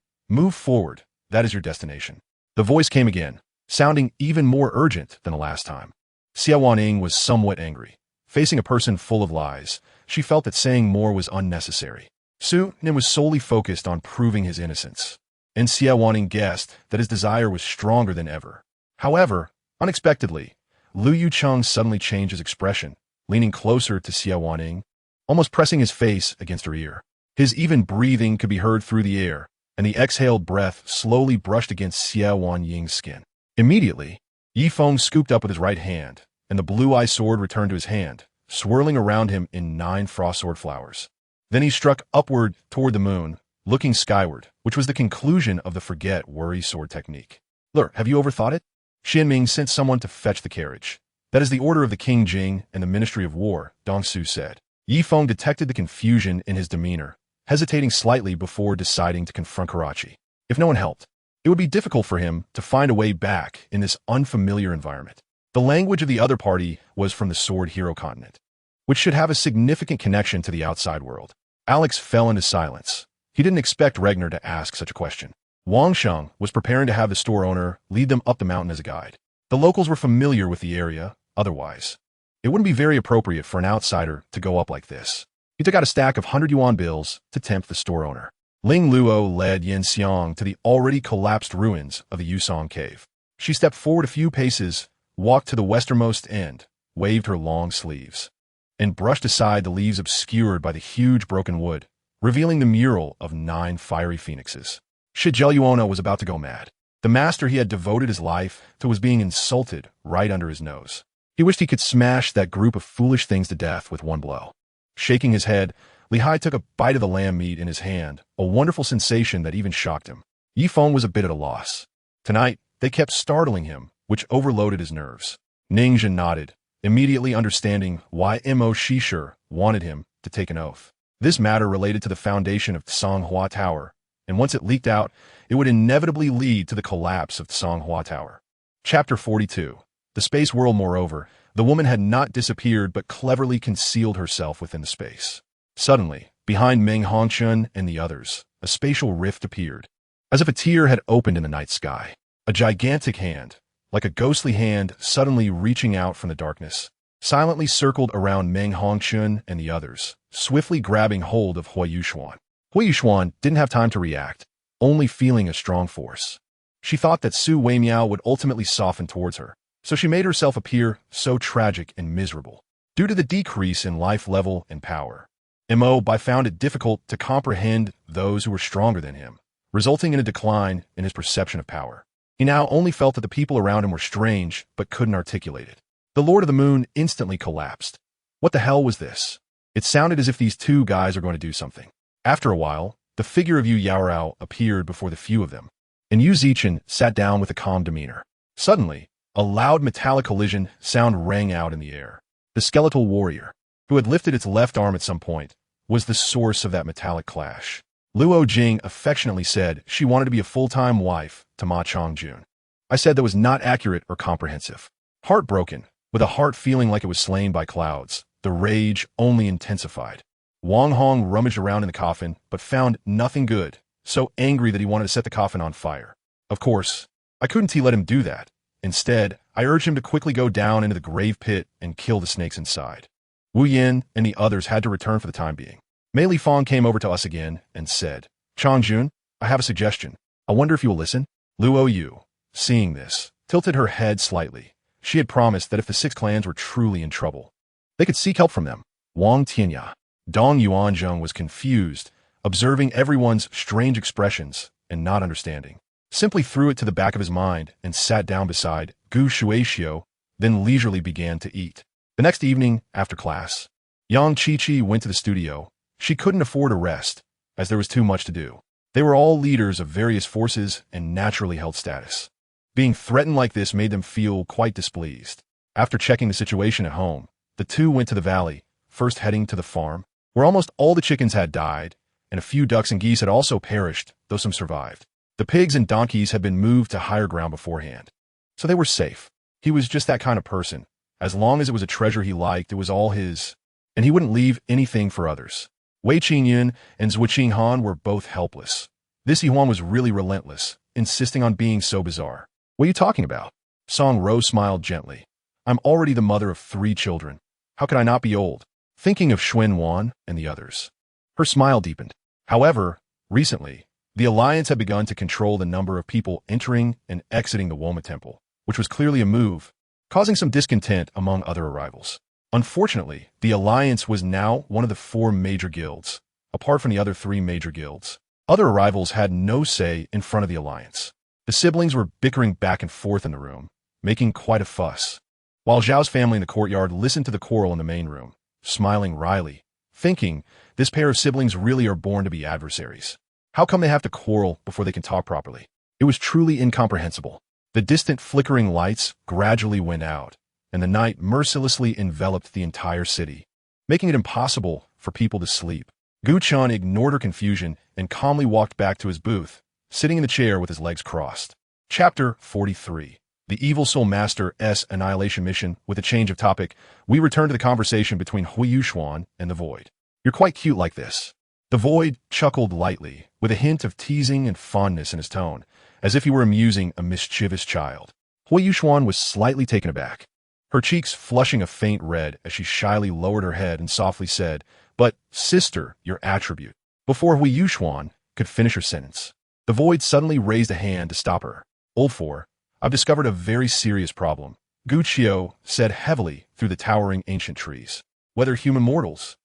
that is your destination. The voice came again, sounding even more urgent than the last time. Xia Waning was somewhat angry. Facing a person full of lies, she felt that saying more was unnecessary. Su Nim was solely focused on proving his innocence, and Xia Waning guessed that his desire was stronger than ever. However, Unexpectedly, Lu Yucheng suddenly changed his expression, leaning closer to Xia Waning, almost pressing his face against her ear. His even breathing could be heard through the air, and the exhaled breath slowly brushed against Xia Wanying's skin. Immediately, Yi Feng scooped up with his right hand, and the blue-eye sword returned to his hand, swirling around him in 9 frost sword flowers. Then he struck upward toward the moon, looking skyward, which was the conclusion of the forget worry sword technique. Lur, have you overthought it? Xianming sent someone to fetch the carriage. That is the order of the King Jing and the Ministry of War, Dong Su said. Yi Feng detected the confusion in his demeanor, hesitating slightly before deciding to confront Karachi. If no one helped, it would be difficult for him to find a way back in this unfamiliar environment. The language of the other party was from the Sword Hero continent, which should have a significant connection to the outside world. Alex fell into silence. He didn't expect Regner to ask such a question. Wang Sheng was preparing to have the store owner lead them up the mountain as a guide. The locals were familiar with the area, otherwise it wouldn't be very appropriate for an outsider to go up like this. He took out a stack of 100 yuan bills to tempt the store owner. Ling Luo led Yin Xiang to the already collapsed ruins of the Yusong cave. She stepped forward a few paces, walked to the westernmost end, waved her long sleeves, and brushed aside the leaves obscured by the huge broken wood, revealing the mural of 9 fiery phoenixes. Shijel Yuona was about to go mad. The master he had devoted his life to was being insulted right under his nose. He wished he could smash that group of foolish things to death with one blow. Shaking his head, Li Hai took a bite of the lamb meat in his hand, a wonderful sensation that even shocked him. Yi Feng was a bit at a loss. Tonight, they kept startling him, which overloaded his nerves. Ningzhen nodded, immediately understanding why Mo Shishir wanted him to take an oath. This matter related to the foundation of Tsanghua Tower, and once it leaked out, it would inevitably lead to the collapse of Tsanghua Tower. Chapter 42. The space world. Moreover, the woman had not disappeared but cleverly concealed herself within the space. Suddenly, behind Jing Hongchen and the others, a spatial rift appeared, as if a tear had opened in the night sky. A gigantic hand, like a ghostly hand suddenly reaching out from the darkness, silently circled around Jing Hongchen and the others, swiftly grabbing hold of Huo Yuxuan. Huo Yuxuan didn't have time to react, only feeling a strong force. She thought that Su Weimiao would ultimately soften towards her, so she made herself appear so tragic and miserable, due to the decrease in life level and power. Mo found it difficult to comprehend those who were stronger than him, resulting in a decline in his perception of power. He now only felt that the people around him were strange, but couldn't articulate it. The Lord of the Moon instantly collapsed. What the hell was this? It sounded as if these two guys are going to do something. After a while, the figure of Yu Yaorao appeared before the few of them, and Yu Zichen sat down with a calm demeanor. Suddenly, a loud metallic collision sound rang out in the air. The skeletal warrior, who had lifted its left arm at some point, was the source of that metallic clash. Luo Jing affectionately said she wanted to be a full-time wife to Ma Chongjun. I said that was not accurate or comprehensive. Heartbroken, with a heart feeling like it was slain by clouds, the rage only intensified. Wang Hong rummaged around in the coffin, but found nothing good, so angry that he wanted to set the coffin on fire. Of course, I couldn't let him do that. Instead, I urged him to quickly go down into the grave pit and kill the snakes inside. Wu Yin and the others had to return for the time being. Mei Li Fang came over to us again and said, Chongjun, I have a suggestion. I wonder if you will listen? Luo Yu, seeing this, tilted her head slightly. She had promised that if the 6 clans were truly in trouble, they could seek help from them. Wang Tianya. Dong Yuanzheng was confused, observing everyone's strange expressions and not understanding. Simply threw it to the back of his mind and sat down beside Gu Shuexiu, then leisurely began to eat. The next evening, after class, Yang Qiqi went to the studio. She couldn't afford a rest, as there was too much to do. They were all leaders of various forces and naturally held status. Being threatened like this made them feel quite displeased. After checking the situation at home, the two went to the valley, first heading to the farm, where almost all the chickens had died, and a few ducks and geese had also perished, though some survived. The pigs and donkeys had been moved to higher ground beforehand, so they were safe. He was just that kind of person. As long as it was a treasure he liked, it was all his, and he wouldn't leave anything for others. Wei Qingyan and Zhui Qinghan were both helpless. This Yuan was really relentless, insisting on being so bizarre. What are you talking about? Song Ro smiled gently. I'm already the mother of 3 children. How could I not be old? Thinking of Xun Wan and the others. Her smile deepened. However, recently, the Alliance had begun to control the number of people entering and exiting the Woma Temple. which was clearly a move, causing some discontent among other arrivals. Unfortunately, the alliance was now one of the 4 major guilds, apart from the other 3 major guilds. Other arrivals had no say in front of the alliance. The siblings were bickering back and forth in the room, making quite a fuss, while Zhao's family in the courtyard listened to the quarrel in the main room, smiling wryly, thinking this pair of siblings really are born to be adversaries. How come they have to quarrel before they can talk properly? It was truly incomprehensible. The distant flickering lights gradually went out, and the night mercilessly enveloped the entire city, making it impossible for people to sleep. Gu Chun ignored her confusion and calmly walked back to his booth, sitting in the chair with his legs crossed. Chapter 43. The Evil Soul Master's Annihilation Mission. With a change of topic, we return to the conversation between Huo Yuxuan and the Void. You're quite cute like this. The Void chuckled lightly, with a hint of teasing and fondness in his tone, as if he were amusing a mischievous child. Huo Yuxuan was slightly taken aback, her cheeks flushing a faint red as she shyly lowered her head and softly said, "But, sister, your attribute." Before Huo Yuxuan could finish her sentence, the Void suddenly raised a hand to stop her. "Old four, I've discovered a very serious problem," Gu Qiu said heavily through the towering ancient trees. Whether human mortals,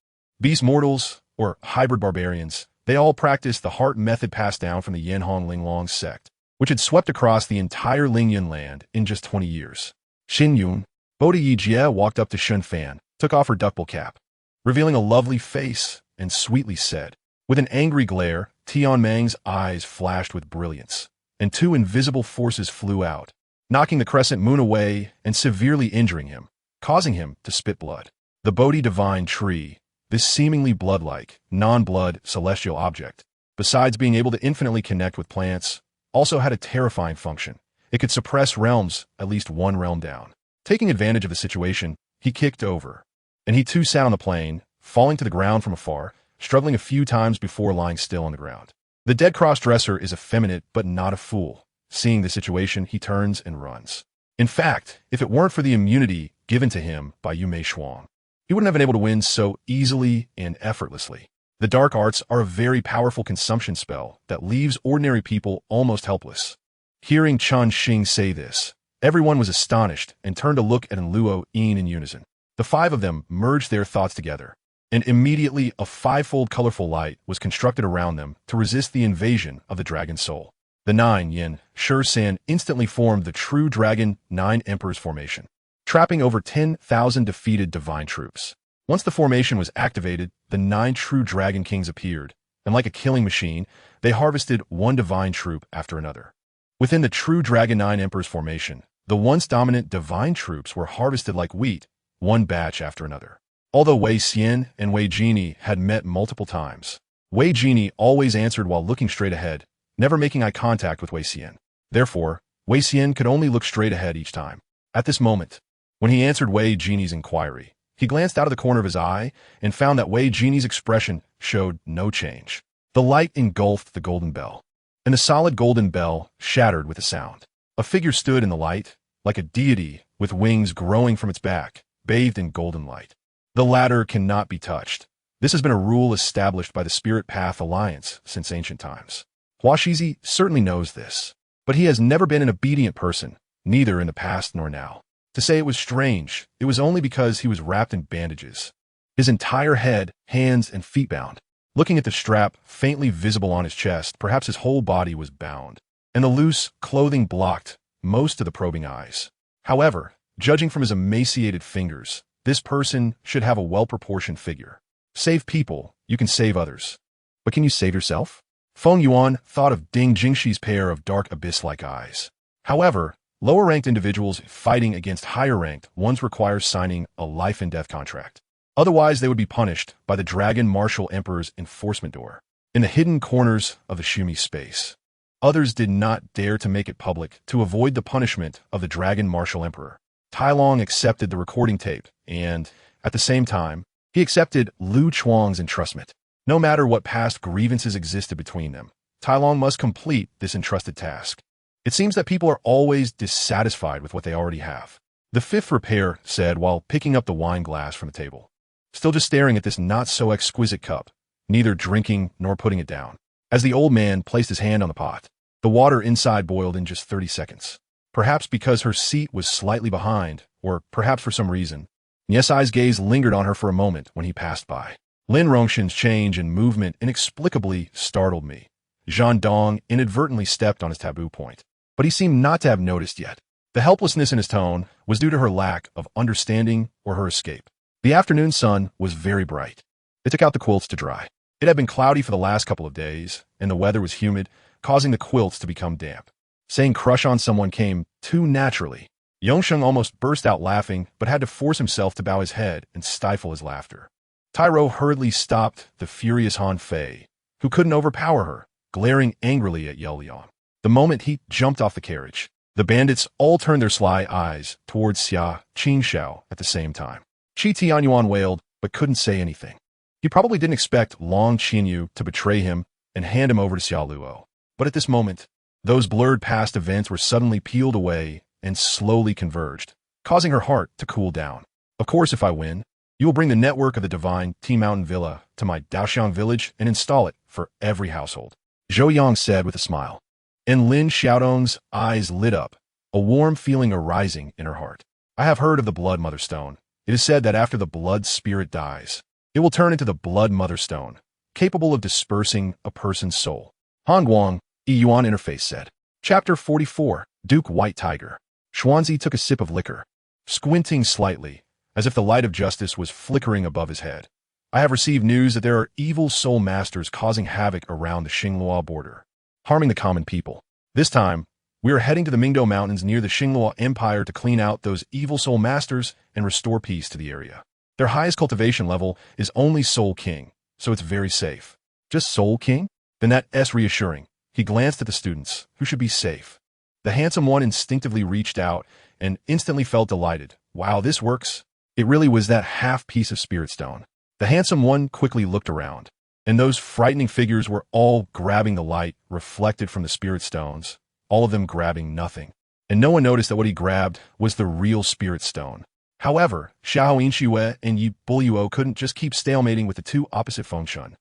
beast mortals, or hybrid barbarians, they all practiced the heart method passed down from the Yanhong Linglong sect, which had swept across the entire Lingyun land in just 20 years. Xin Yun, Bodhi Yijie walked up to Shun Fan, took off her duckbill cap, revealing a lovely face, and sweetly said, with an angry glare, Tian Mang's eyes flashed with brilliance, and 2 invisible forces flew out, knocking the crescent moon away and severely injuring him, causing him to spit blood. The Bodhi divine tree, this seemingly blood-like, non-blood celestial object, besides being able to infinitely connect with plants, also had a terrifying function. It could suppress realms, at least 1 realm down. Taking advantage of the situation, he kicked over, and he too sat on the plain, falling to the ground from afar, struggling a few times before lying still on the ground. The dead cross-dresser is effeminate but not a fool. Seeing the situation, he turns and runs. In fact, if it weren't for the immunity given to him by Yume Shuang, he wouldn't have been able to win so easily and effortlessly. The dark arts are a very powerful consumption spell that leaves ordinary people almost helpless. Hearing Chun Xing say this, everyone was astonished and turned to look at Luo Yin in unison. The 5 of them merged their thoughts together, and immediately a 5-fold colorful light was constructed around them to resist the invasion of the dragon soul. The 9 Yin, Shi San instantly formed the true dragon 9 Emperors formation, trapping over 10,000 defeated divine troops. Once the formation was activated, the 9 true dragon kings appeared, and like a killing machine, they harvested 1 divine troop after another. Within the true dragon 9 Emperors formation, the once dominant divine troops were harvested like wheat, 1 batch after another. Although Wei Xian and Wei Jini had met multiple times, Wei Jini always answered while looking straight ahead, never making eye contact with Wei Xian. Therefore, Wei Xian could only look straight ahead each time. At this moment, when he answered Wei Jini's inquiry, he glanced out of the corner of his eye and found that Wei Jini's expression showed no change. The light engulfed the golden bell, and the solid golden bell shattered with a sound. A figure stood in the light, like a deity with wings growing from its back, bathed in golden light. The latter cannot be touched. This has been a rule established by the Spirit Path Alliance since ancient times. Hua Shizi certainly knows this, but he has never been an obedient person, neither in the past nor now. To say it was strange, it was only because he was wrapped in bandages, his entire head, hands, and feet bound. Looking at the strap faintly visible on his chest, perhaps his whole body was bound, and the loose clothing blocked most of the probing eyes. However, judging from his emaciated fingers, this person should have a well-proportioned figure. Save people, you can save others. But can you save yourself? Feng Yuan thought of Ding Jingxi's pair of dark abyss-like eyes. However, lower-ranked individuals fighting against higher-ranked ones require signing a life-and-death contract. Otherwise, they would be punished by the Dragon Martial Emperor's enforcement door in the hidden corners of the Shumi space. Others did not dare to make it public to avoid the punishment of the Dragon Martial Emperor. Tai Long accepted the recording tape, and, at the same time, he accepted Lu Chuang's entrustment. No matter what past grievances existed between them, Tai Long must complete this entrusted task. It seems that people are always dissatisfied with what they already have. The 5th repair said while picking up the wine glass from the table, still just staring at this not-so-exquisite cup, neither drinking nor putting it down. As the old man placed his hand on the pot, the water inside boiled in just 30 seconds. perhaps because her seat was slightly behind, or perhaps for some reason. Niesai's gaze lingered on her for a moment when he passed by. Lin Rongxin's change in movement inexplicably startled me. Zhan Dong inadvertently stepped on his taboo point, but he seemed not to have noticed yet. The helplessness in his tone was due to her lack of understanding or her escape. The afternoon sun was very bright. It took out the quilts to dry. It had been cloudy for the last couple of days, and the weather was humid, causing the quilts to become damp. Saying crush on someone came too naturally. Yongsheng almost burst out laughing, but had to force himself to bow his head and stifle his laughter. Tyro hurriedly stopped the furious Han Fei, who couldn't overpower her, glaring angrily at Yao Liang. The moment he jumped off the carriage, the bandits all turned their sly eyes towards Xia Qingxiao at the same time. Qi Tianyuan wailed, but couldn't say anything. He probably didn't expect Long Qinyu to betray him and hand him over to Xia Luo. But at this moment, those blurred past events were suddenly peeled away and slowly converged, causing her heart to cool down. Of course, if I win, you will bring the network of the divine T Mountain Villa to my Daoxiang village and install it for every household. Zhou Yang said with a smile. And Lin Xiaodong's eyes lit up, a warm feeling arising in her heart. I have heard of the Blood Mother Stone. It is said that after the blood spirit dies, it will turn into the Blood Mother Stone, capable of dispersing a person's soul. Han Guang, Yuan Interface said. Chapter 44, Duke White Tiger. Xuanzi took a sip of liquor, squinting slightly, as if the light of justice was flickering above his head. I have received news that there are evil soul masters causing havoc around the Xinglua border, harming the common people. This time, we are heading to the Mingdo Mountains near the Xinglua Empire to clean out those evil soul masters and restore peace to the area. Their highest cultivation level is only Soul King, so it's very safe. Just Soul King? Then that's reassuring. He glanced at the students, who should be safe. The handsome one instinctively reached out and instantly felt delighted. Wow, this works. It really was that half piece of spirit stone. The handsome one quickly looked around, and those frightening figures were all grabbing the light reflected from the spirit stones, all of them grabbing nothing. And no one noticed that what he grabbed was the real spirit stone. However, Xiao Yinxue and Yi Buluo couldn't just keep stalemating with the two opposite Fengshan.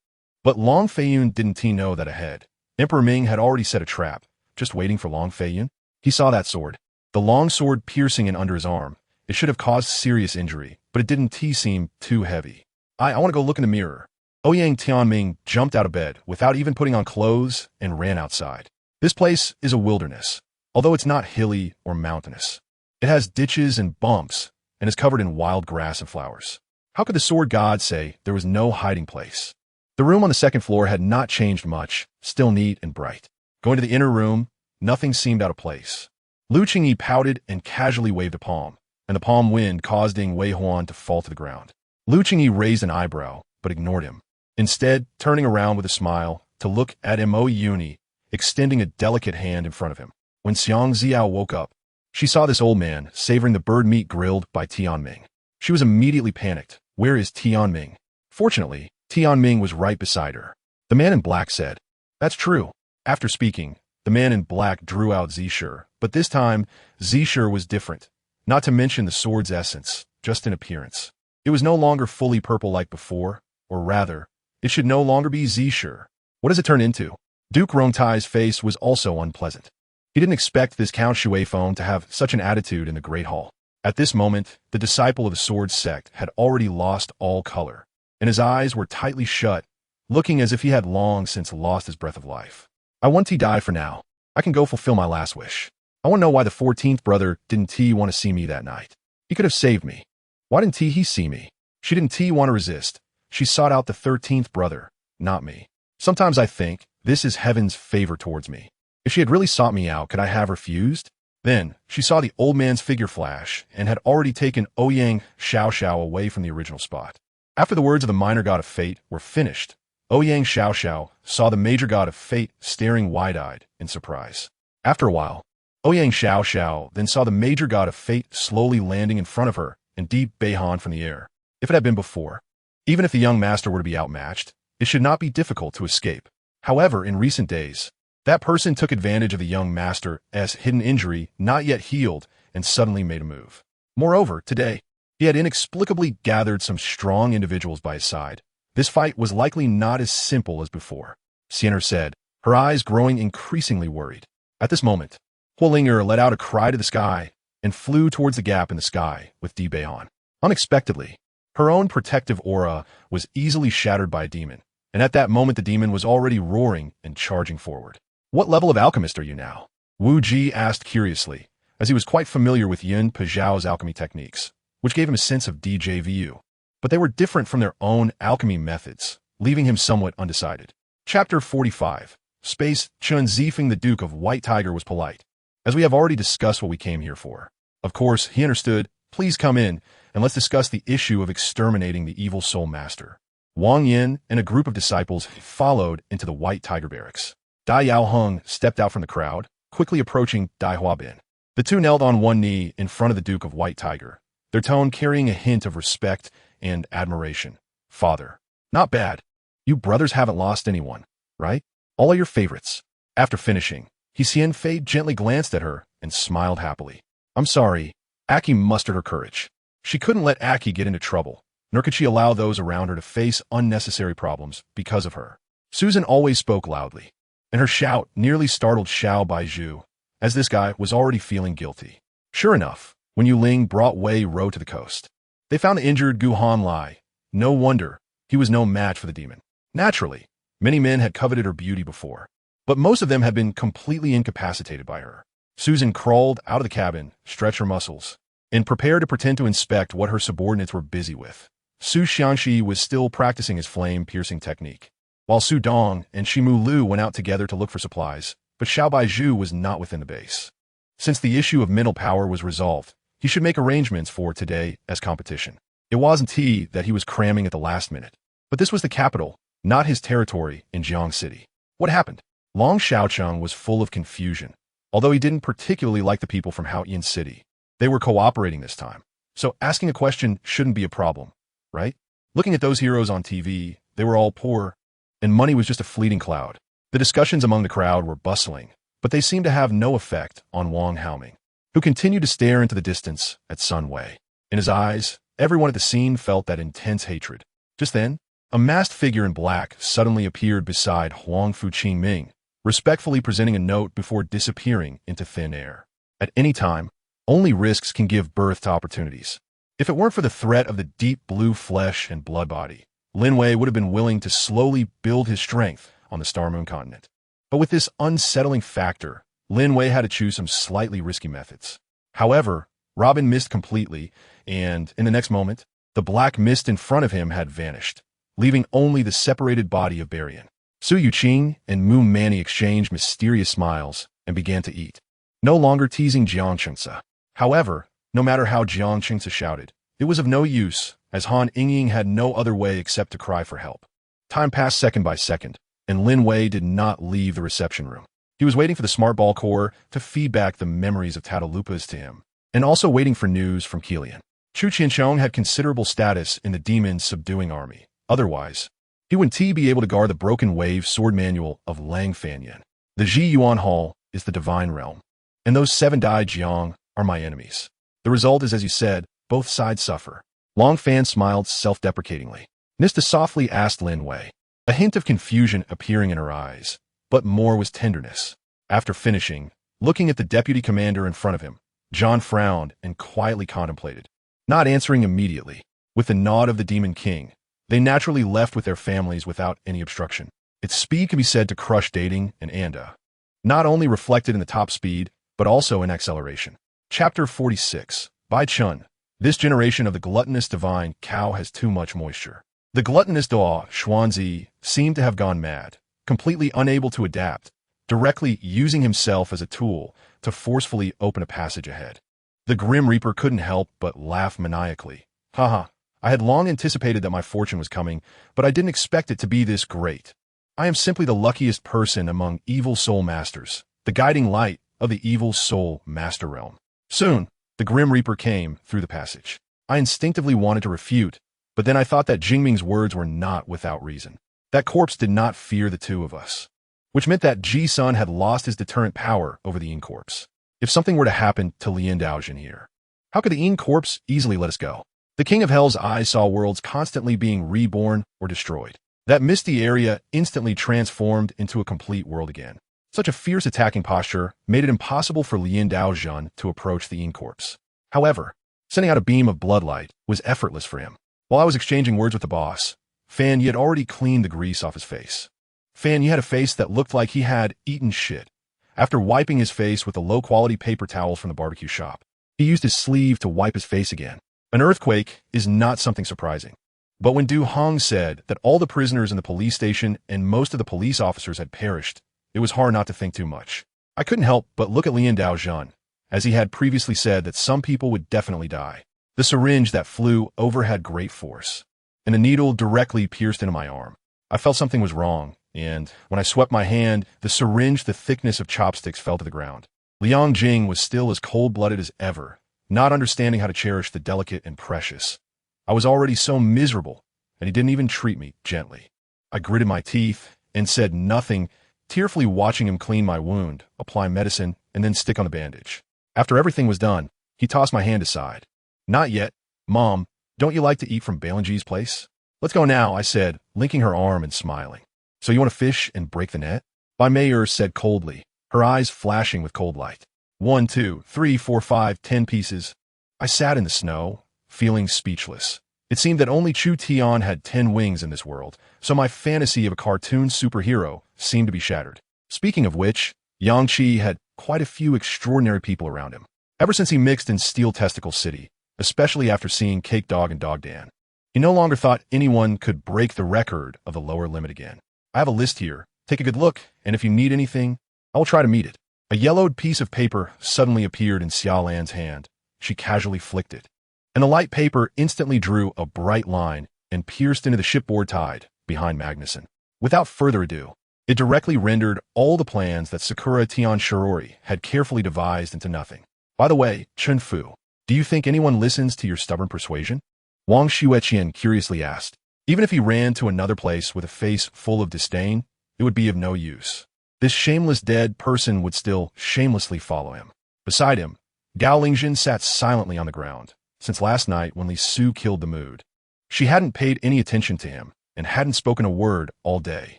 But Long Feiyun didn't know that ahead. Emperor Ming had already set a trap, just waiting for Long Feiyun. He saw that sword, the long sword piercing in under his arm. It should have caused serious injury, but it didn't seem too heavy. I want to go look in the mirror. Ouyang Tianming jumped out of bed without even putting on clothes and ran outside. This place is a wilderness, although it's not hilly or mountainous. It has ditches and bumps and is covered in wild grass and flowers. How could the sword god say there was no hiding place? The room on the second floor had not changed much, still neat and bright. Going to the inner room, nothing seemed out of place. Lu Qingyi pouted and casually waved a palm, and the palm wind caused Ding Weihuan to fall to the ground. Lu Qingyi raised an eyebrow, but ignored him, instead turning around with a smile to look at Mo Yuni, extending a delicate hand in front of him. When Xiang Ziao woke up, she saw this old man savoring the bird meat grilled by Tianming. She was immediately panicked. Where is Tianming? Fortunately, Tianming was right beside her. The man in black said, "That's true." After speaking, the man in black drew out Zishur, but this time, Zishur was different, not to mention the sword's essence, just in appearance. It was no longer fully purple like before, or rather, it should no longer be Zishur. What does it turn into? Duke Rongtai's face was also unpleasant. He didn't expect this Count Shuifeng to have such an attitude in the Great Hall. At this moment, the disciple of the sword sect had already lost all color, and his eyes were tightly shut, looking as if he had long since lost his breath of life. I want to die for now. I can go fulfill my last wish. I want to know why the 14th brother didn't want to see me that night. He could have saved me. Why didn't he see me? She didn't want to resist. She sought out the 13th brother, not me. Sometimes I think this is heaven's favor towards me. If she had really sought me out, could I have refused? Then, she saw the old man's figure flash and had already taken Ouyang Xiaoxiao away from the original spot. After the words of the minor god of fate were finished, Ouyang Xiaoxiao saw the major god of fate staring wide-eyed in surprise. After a while, Ouyang Xiaoxiao then saw the major god of fate slowly landing in front of her and deep Beihan from the air. If it had been before, even if the young master were to be outmatched, it should not be difficult to escape. However, in recent days, that person took advantage of the young master's hidden injury not yet healed and suddenly made a move. Moreover, today, he had inexplicably gathered some strong individuals by his side. This fight was likely not as simple as before, Siener said, her eyes growing increasingly worried. At this moment, Huolinger let out a cry to the sky and flew towards the gap in the sky with Dai on. Unexpectedly, her own protective aura was easily shattered by a demon, and at that moment the demon was already roaring and charging forward. What level of alchemist are you now? Wu Ji asked curiously, as he was quite familiar with Yin Pezhao's alchemy techniques, which gave him a sense of DJVU. But they were different from their own alchemy methods, leaving him somewhat undecided. Chapter 45. Space. Chun Zifeng, the Duke of White Tiger, was polite, as we have already discussed what we came here for. Of course, he understood. Please come in, and let's discuss the issue of exterminating the evil soul master. Wang Yin and a group of disciples followed into the White Tiger barracks. Dai Hung stepped out from the crowd, quickly approaching Dai Huabin. The two knelt on one knee in front of the Duke of White Tiger, their tone carrying a hint of respect and admiration. Father. Not bad. You brothers haven't lost anyone, right? All are your favorites. After finishing, Xian Fei gently glanced at her and smiled happily. I'm sorry. Aki mustered her courage. She couldn't let Aki get into trouble, nor could she allow those around her to face unnecessary problems because of her. Susan always spoke loudly, and her shout nearly startled Xiao Baizhu, as this guy was already feeling guilty. Sure enough, when Yuling brought Wei Ro to the coast, they found the injured Gu Han Lai. No wonder he was no match for the demon. Naturally, many men had coveted her beauty before, but most of them had been completely incapacitated by her. Susan crawled out of the cabin, stretched her muscles, and prepared to pretend to inspect what her subordinates were busy with. Su Xianxi was still practicing his flame-piercing technique, while Su Dong and Shimu Lu went out together to look for supplies, but Xiao Baizhu was not within the base. Since the issue of mental power was resolved, he should make arrangements for today as competition. It wasn't that he was cramming at the last minute, but this was the capital, not his territory in Jiang City. What happened? Long Xiaocheng was full of confusion, although he didn't particularly like the people from Haoyin City. They were cooperating this time, so asking a question shouldn't be a problem, right? Looking at those heroes on TV, they were all poor, and money was just a fleeting cloud. The discussions among the crowd were bustling, but they seemed to have no effect on Wang Haoming, who continued to stare into the distance at Sun Wei. In his eyes, everyone at the scene felt that intense hatred. Just then, a masked figure in black suddenly appeared beside Huang Fu Qingming, respectfully presenting a note before disappearing into thin air. At any time, only risks can give birth to opportunities. If it weren't for the threat of the deep blue flesh and blood body, Lin Wei would have been willing to slowly build his strength on the Star Moon continent. But with this unsettling factor, Lin Wei had to choose some slightly risky methods. However, Robin missed completely, and in the next moment, the black mist in front of him had vanished, leaving only the separated body of Barian. Su Yuqing and Mu Manny exchanged mysterious smiles and began to eat, no longer teasing Jiang Chengsa. However, no matter how Jiang Chengsa shouted, it was of no use, as Han Yingying had no other way except to cry for help. Time passed second by second, and Lin Wei did not leave the reception room. He was waiting for the Smart Ball Corps to feed back the memories of Tatalupas to him, and also waiting for news from Kilian. Chu Qianchong had considerable status in the demon's subduing army. Otherwise, he wouldn't be able to guard the broken wave sword manual of Lang Fanyan. The Ji Yuan Hall is the divine realm, and those 7 Dai Jiang are my enemies. The result is, as you said, both sides suffer. Long Fan smiled self-deprecatingly. Nista softly asked Lin Wei, a hint of confusion appearing in her eyes, but more was tenderness. After finishing, looking at the deputy commander in front of him, John frowned and quietly contemplated, not answering immediately. With the nod of the Demon King, they naturally left with their families without any obstruction. Its speed can be said to crush dating and Anda, not only reflected in the top speed, but also in acceleration. Chapter 46. Bai Chun. This generation of the gluttonous divine cow has too much moisture. The gluttonous Dao Xuanzi seemed to have gone mad, completely unable to adapt, directly using himself as a tool to forcefully open a passage ahead. The Grim Reaper couldn't help but laugh maniacally. Haha, I had long anticipated that my fortune was coming, but I didn't expect it to be this great. I am simply the luckiest person among evil soul masters, the guiding light of the evil soul master realm. Soon, the Grim Reaper came through the passage. I instinctively wanted to refute, but then I thought that Jingming's words were not without reason. That corpse did not fear the two of us, which meant that Ji-sun had lost his deterrent power over the Yin corpse. If something were to happen to Lien Daojin here, how could the Yin corpse easily let us go? The King of Hell's eyes saw worlds constantly being reborn or destroyed. That misty area instantly transformed into a complete world again. Such a fierce attacking posture made it impossible for Lin Daozhun to approach the Yin corpse. However, sending out a beam of bloodlight was effortless for him. While I was exchanging words with the boss, Fan Yi had already cleaned the grease off his face. Fan Yi had a face that looked like he had eaten shit. After wiping his face with a low-quality paper towel from the barbecue shop, he used his sleeve to wipe his face again. An earthquake is not something surprising. But when Du Hong said that all the prisoners in the police station and most of the police officers had perished, it was hard not to think too much. I couldn't help but look at Lin Daozhun, as he had previously said that some people would definitely die. The syringe that flew over had great force, and a needle directly pierced into my arm. I felt something was wrong, and when I swept my hand, the syringe the thickness of chopsticks fell to the ground. Liang Jing was still as cold-blooded as ever, not understanding how to cherish the delicate and precious. I was already so miserable, and he didn't even treat me gently. I gritted my teeth and said nothing, tearfully watching him clean my wound, apply medicine, and then stick on the bandage. After everything was done, he tossed my hand aside. Not yet. Mom, don't you like to eat from Balanji's place? Let's go now, I said, linking her arm and smiling. So you want to fish and break the net? Bai Meier said coldly, her eyes flashing with cold light. 1, 2, 3, 4, 5, 10 pieces. I sat in the snow, feeling speechless. It seemed that only Chu Tian had 10 wings in this world, so my fantasy of a cartoon superhero seemed to be shattered. Speaking of which, Yang Qi had quite a few extraordinary people around him. Ever since he mixed in Steel Testicle City, especially after seeing Cake Dog and Dog Dan, he no longer thought anyone could break the record of the lower limit again. I have a list here. Take a good look, and if you need anything, I will try to meet it. A yellowed piece of paper suddenly appeared in Xia Lan's hand. She casually flicked it, and the light paper instantly drew a bright line and pierced into the shipboard tide behind Magnuson. Without further ado, it directly rendered all the plans that Sakura Tian Shirori had carefully devised into nothing. By the way, Chun Fu, do you think anyone listens to your stubborn persuasion? Wang Xueqian curiously asked. Even if he ran to another place with a face full of disdain, it would be of no use. This shameless dead person would still shamelessly follow him. Beside him, Gao Lingjin sat silently on the ground, since last night when Li Su killed the mood. She hadn't paid any attention to him, and hadn't spoken a word all day.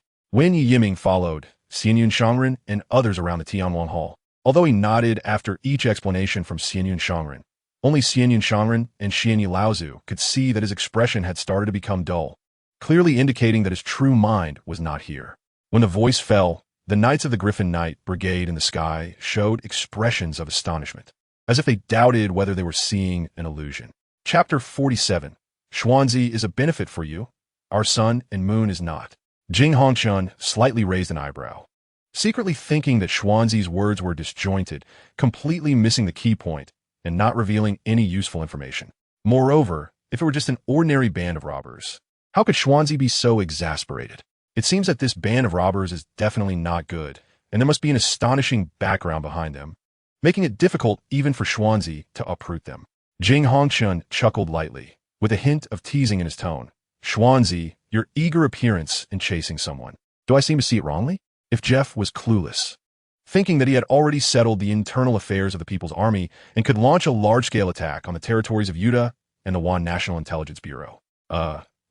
Wen Yiming followed, Xianyun Shangren and others around the Tianwan Hall. Although he nodded after each explanation from Xianyun Shangren, only Xianyun Shangren and Xianyi Laozu could see that his expression had started to become dull, clearly indicating that his true mind was not here. When the voice fell, the Knights of the Griffin Knight Brigade in the sky showed expressions of astonishment, as if they doubted whether they were seeing an illusion. Chapter 47. Xuanzi is a benefit for you. Our sun and moon is not. Jing Hongchen slightly raised an eyebrow, secretly thinking that Xuanzi's words were disjointed, completely missing the key point, and not revealing any useful information. Moreover, if it were just an ordinary band of robbers, how could Xuanzi be so exasperated? It seems that this band of robbers is definitely not good, and there must be an astonishing background behind them, making it difficult even for Xuanzi to uproot them. Jing Hongchen chuckled lightly, with a hint of teasing in his tone. Xuanzi, your eager appearance in chasing someone. Do I seem to see it wrongly? If Jeff was clueless, thinking that he had already settled the internal affairs of the People's Army and could launch a large-scale attack on the territories of Yuda and the Wan National Intelligence Bureau.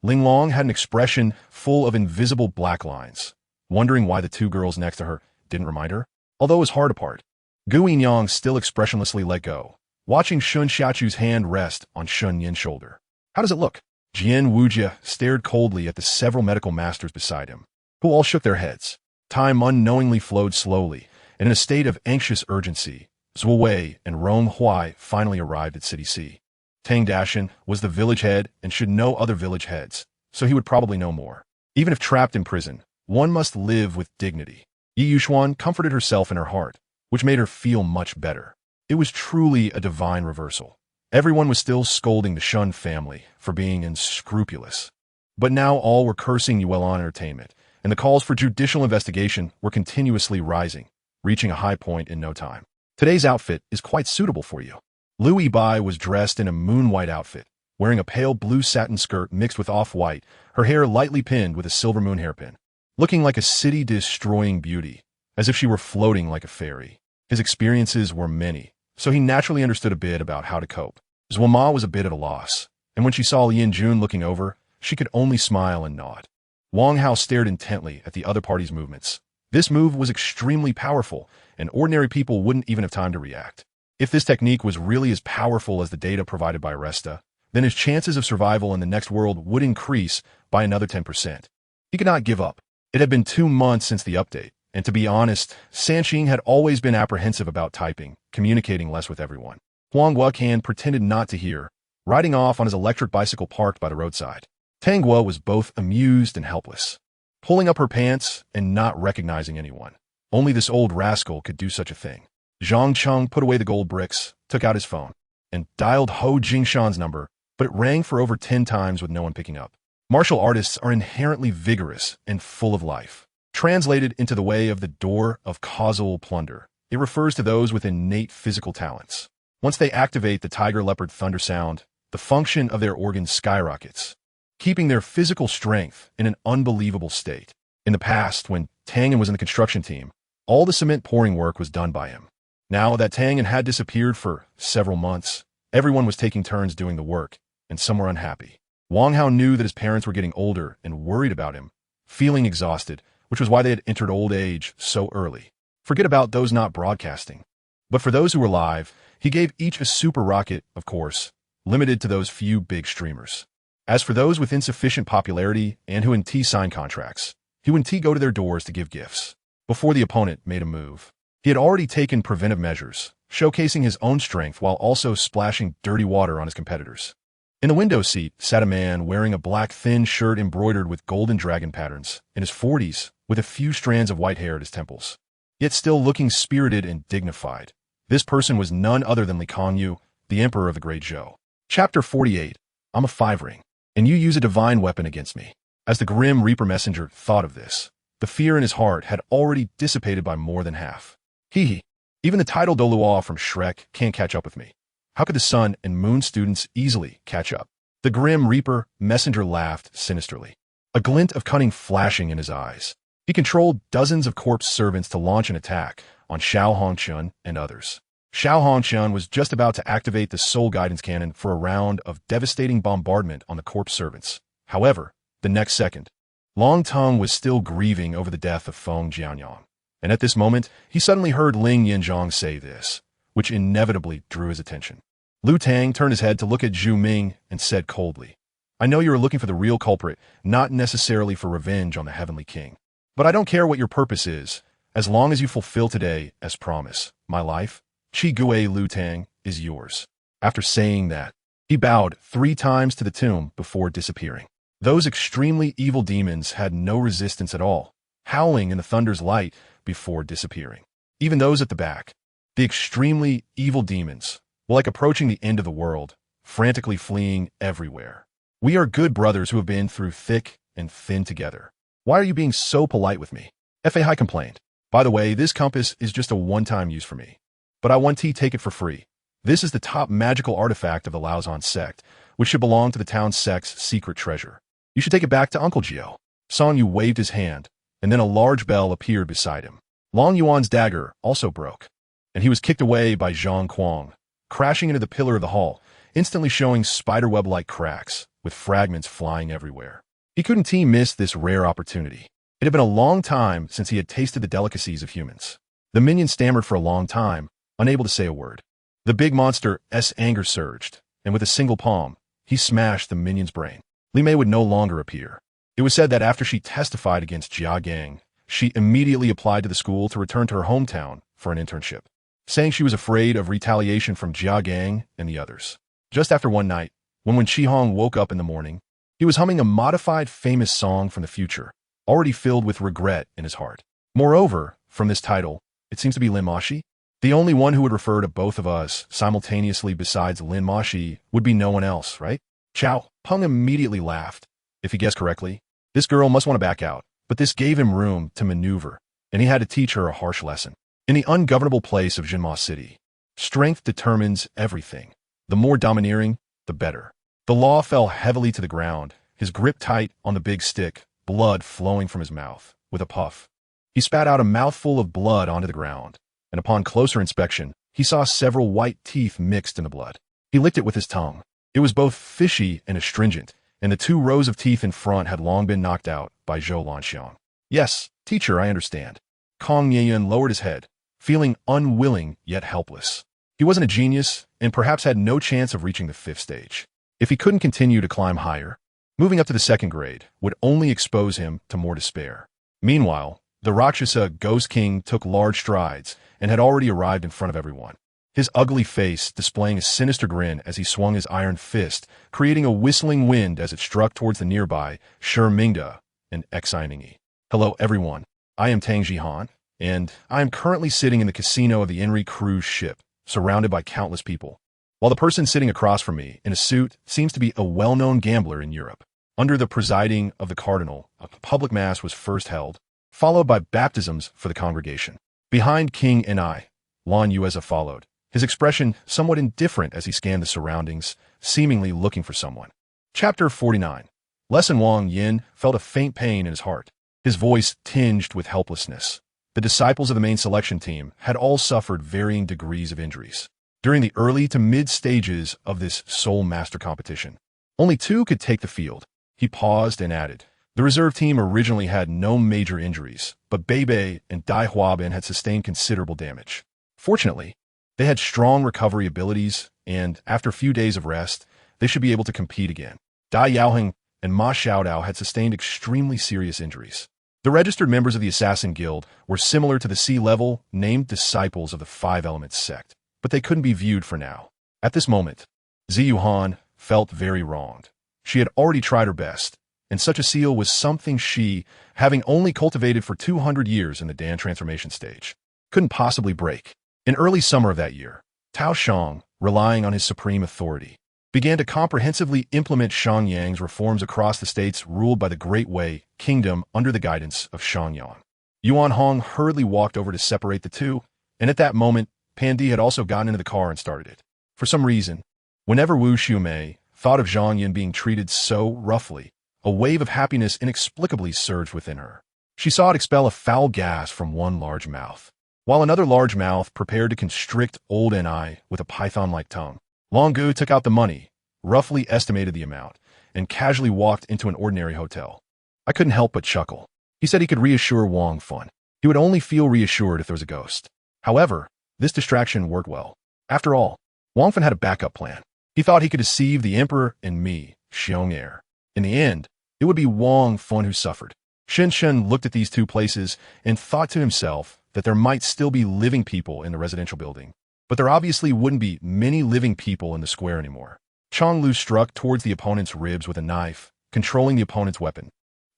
Ling Long had an expression full of invisible black lines, wondering why the two girls next to her didn't remind her. Although it was hard apart, Gu Yinyang still expressionlessly let go, watching Shun Xiachu's hand rest on Shun Yin's shoulder. How does it look? Jian Wujia stared coldly at the several medical masters beside him, who all shook their heads. Time unknowingly flowed slowly, and in a state of anxious urgency, Zhuo Wei and Rome Huai finally arrived at City C. Tang Dashan was the village head and should know other village heads, so he would probably know more. Even if trapped in prison, one must live with dignity. Yi Yuxuan comforted herself in her heart, which made her feel much better. It was truly a divine reversal. Everyone was still scolding the Shun family for being unscrupulous, but now all were cursing Yuelan Entertainment, and the calls for judicial investigation were continuously rising, reaching a high point in no time. Today's outfit is quite suitable for you. Lu Yibai was dressed in a moon-white outfit, wearing a pale blue satin skirt mixed with off-white, her hair lightly pinned with a silver moon hairpin, looking like a city-destroying beauty, as if she were floating like a fairy. His experiences were many, so he naturally understood a bit about how to cope. Zhuo Ma was a bit at a loss, and when she saw Lin Jun looking over, she could only smile and nod. Wang Hao stared intently at the other party's movements, This move was extremely powerful, and ordinary people wouldn't even have time to react. If this technique was really as powerful as the data provided by Resta, then his chances of survival in the next world would increase by another 10%. He could not give up. It had been 2 months since the update, and to be honest, Sanqing had always been apprehensive about typing, communicating less with everyone. Huang Wuqian pretended not to hear, riding off on his electric bicycle parked by the roadside. Tang Guo was both amused and helpless, pulling up her pants and not recognizing anyone. Only this old rascal could do such a thing. Zhang Cheng put away the gold bricks, took out his phone, and dialed Ho Jingshan's number, but it rang for over 10 times with no one picking up. Martial artists are inherently vigorous and full of life. Translated into the way of the door of causal plunder, it refers to those with innate physical talents. Once they activate the tiger leopard thunder sound, the function of their organs skyrockets, keeping their physical strength in an unbelievable state. In the past, when Tangen was in the construction team, all the cement pouring work was done by him. Now that Tangen had disappeared for several months, everyone was taking turns doing the work, and some were unhappy. Wang Hao knew that his parents were getting older and worried about him, feeling exhausted, which was why they had entered old age so early. Forget about those not broadcasting. But for those who were live, he gave each a super rocket, of course, limited to those few big streamers. As for those with insufficient popularity and who signed contracts, he would go to their doors to give gifts. Before the opponent made a move, he had already taken preventive measures, showcasing his own strength while also splashing dirty water on his competitors. In the window seat sat a man wearing a black thin shirt embroidered with golden dragon patterns, in his 40s, with a few strands of white hair at his temples, yet still looking spirited and dignified. This person was none other than Li Kangyu, the emperor of the Great Zhou. Chapter 48. I'm a 5-ring, and you use a divine weapon against me. As the grim Reaper messenger thought of this, the fear in his heart had already dissipated by more than half. Hee. Even the title Douluo from Shrek can't catch up with me. How could the Sun and Moon students easily catch up? The grim Reaper messenger laughed sinisterly, a glint of cunning flashing in his eyes. He controlled dozens of corpse servants to launch an attack on Xiao Hongchen and others. Xiao Hongchen was just about to activate the soul guidance cannon for a round of devastating bombardment on the corpse servants. However, the next second, Long Tongue was still grieving over the death of Feng Jianyang, and at this moment, he suddenly heard Ling Yinzhong say this, which inevitably drew his attention. Lu Tang turned his head to look at Zhu Ming and said coldly, I know you are looking for the real culprit, not necessarily for revenge on the Heavenly King. But I don't care what your purpose is, as long as you fulfill today, as promised, my life, Qi Gui Lu Tang, is yours. After saying that, he bowed 3 times to the tomb before disappearing. Those extremely evil demons had no resistance at all, howling in the thunder's light before disappearing. Even those at the back, the extremely evil demons, were like approaching the end of the world, frantically fleeing everywhere. We are good brothers who have been through thick and thin together. Why are you being so polite with me? Fai complained. By the way, this compass is just a one-time use for me. But I want to take it for free. This is the top magical artifact of the Laozhan sect, which should belong to the town sect's secret treasure. You should take it back to Uncle Gio. Song Yu waved his hand, and then a large bell appeared beside him. Long Yuan's dagger also broke, and he was kicked away by Zhang Kuang, crashing into the pillar of the hall, instantly showing spiderweb-like cracks, with fragments flying everywhere. He couldn't miss this rare opportunity. It had been a long time since he had tasted the delicacies of humans. The minion stammered for a long time, unable to say a word. The big monster's anger surged, and with a single palm, he smashed the minion's brain. Li Mei would no longer appear. It was said that after she testified against Jia Gang, she immediately applied to the school to return to her hometown for an internship, saying she was afraid of retaliation from Jia Gang and the others. Just after one night, when Qihong woke up in the morning, he was humming a modified famous song from the future, already filled with regret in his heart. Moreover, from this title, it seems to be Lin Mashi. The only one who would refer to both of us simultaneously besides Lin Mashi would be no one else, right? Chao Peng immediately laughed. If he guessed correctly, this girl must want to back out, but this gave him room to maneuver, and he had to teach her a harsh lesson. In the ungovernable place of Jinma City, strength determines everything. The more domineering, the better. The law fell heavily to the ground, his grip tight on the big stick, blood flowing from his mouth. With a puff, he spat out a mouthful of blood onto the ground, and upon closer inspection, he saw several white teeth mixed in the blood. He licked it with his tongue. It was both fishy and astringent, and the 2 rows of teeth in front had long been knocked out by Zhou Lanxiang. Yes, teacher, I understand. Kong Yeyan lowered his head, feeling unwilling yet helpless. He wasn't a genius, and perhaps had no chance of reaching the 5th stage. If he couldn't continue to climb higher, moving up to the 2nd grade would only expose him to more despair. Meanwhile, the Rakshasa Ghost King took large strides and had already arrived in front of everyone. His ugly face displaying a sinister grin as he swung his iron fist, creating a whistling wind as it struck towards the nearby Shurmingda and Xiningi. Hello everyone, I am Tang Jihan, and I am currently sitting in the casino of the Enri cruise ship, surrounded by countless people. While the person sitting across from me, in a suit, seems to be a well-known gambler in Europe. Under the presiding of the cardinal, a public mass was first held, followed by baptisms for the congregation. Behind King and I, Lan Yueza followed, his expression somewhat indifferent as he scanned the surroundings, seemingly looking for someone. Chapter 49. Lesson Wang Yin felt a faint pain in his heart, his voice tinged with helplessness. The disciples of the main selection team had all suffered varying degrees of injuries during the early to mid stages of this Soul Master competition. Only 2 could take the field. He paused and added, the reserve team originally had no major injuries, but Bebe and Dai Huabin had sustained considerable damage. Fortunately, they had strong recovery abilities, and after a few days of rest, they should be able to compete again. Dai Yaoheng and Ma Xiaodao had sustained extremely serious injuries. The registered members of the Assassin Guild were similar to the C-level, named disciples of the Five Elements sect, but they couldn't be viewed for now. At this moment, Ziyuhan felt very wronged. She had already tried her best, and such a seal was something she, having only cultivated for 200 years in the Dan transformation stage, couldn't possibly break. In early summer of that year, Tao Shang, relying on his supreme authority, began to comprehensively implement Xiangyang's reforms across the states ruled by the Great Wei Kingdom under the guidance of Xiangyang. Yuan Hong hurriedly walked over to separate the two, and at that moment, Pandi had also gotten into the car and started it. For some reason, whenever Wu Xiumei thought of Zhang Yin being treated so roughly, a wave of happiness inexplicably surged within her. She saw it expel a foul gas from one large mouth, while another large mouth prepared to constrict old Ni with a python-like tongue. Longu took out the money, roughly estimated the amount, and casually walked into an ordinary hotel. I couldn't help but chuckle. He said he could reassure Wang Fun. He would only feel reassured if there was a ghost. However, this distraction worked well. After all, Wang Fun had a backup plan. He thought he could deceive the emperor and me, Xiong Heir. In the end, it would be Wang Fun who suffered. Shen Shen looked at these two places and thought to himself that there might still be living people in the residential building. But there obviously wouldn't be many living people in the square anymore. Chang Lu struck towards the opponent's ribs with a knife, controlling the opponent's weapon.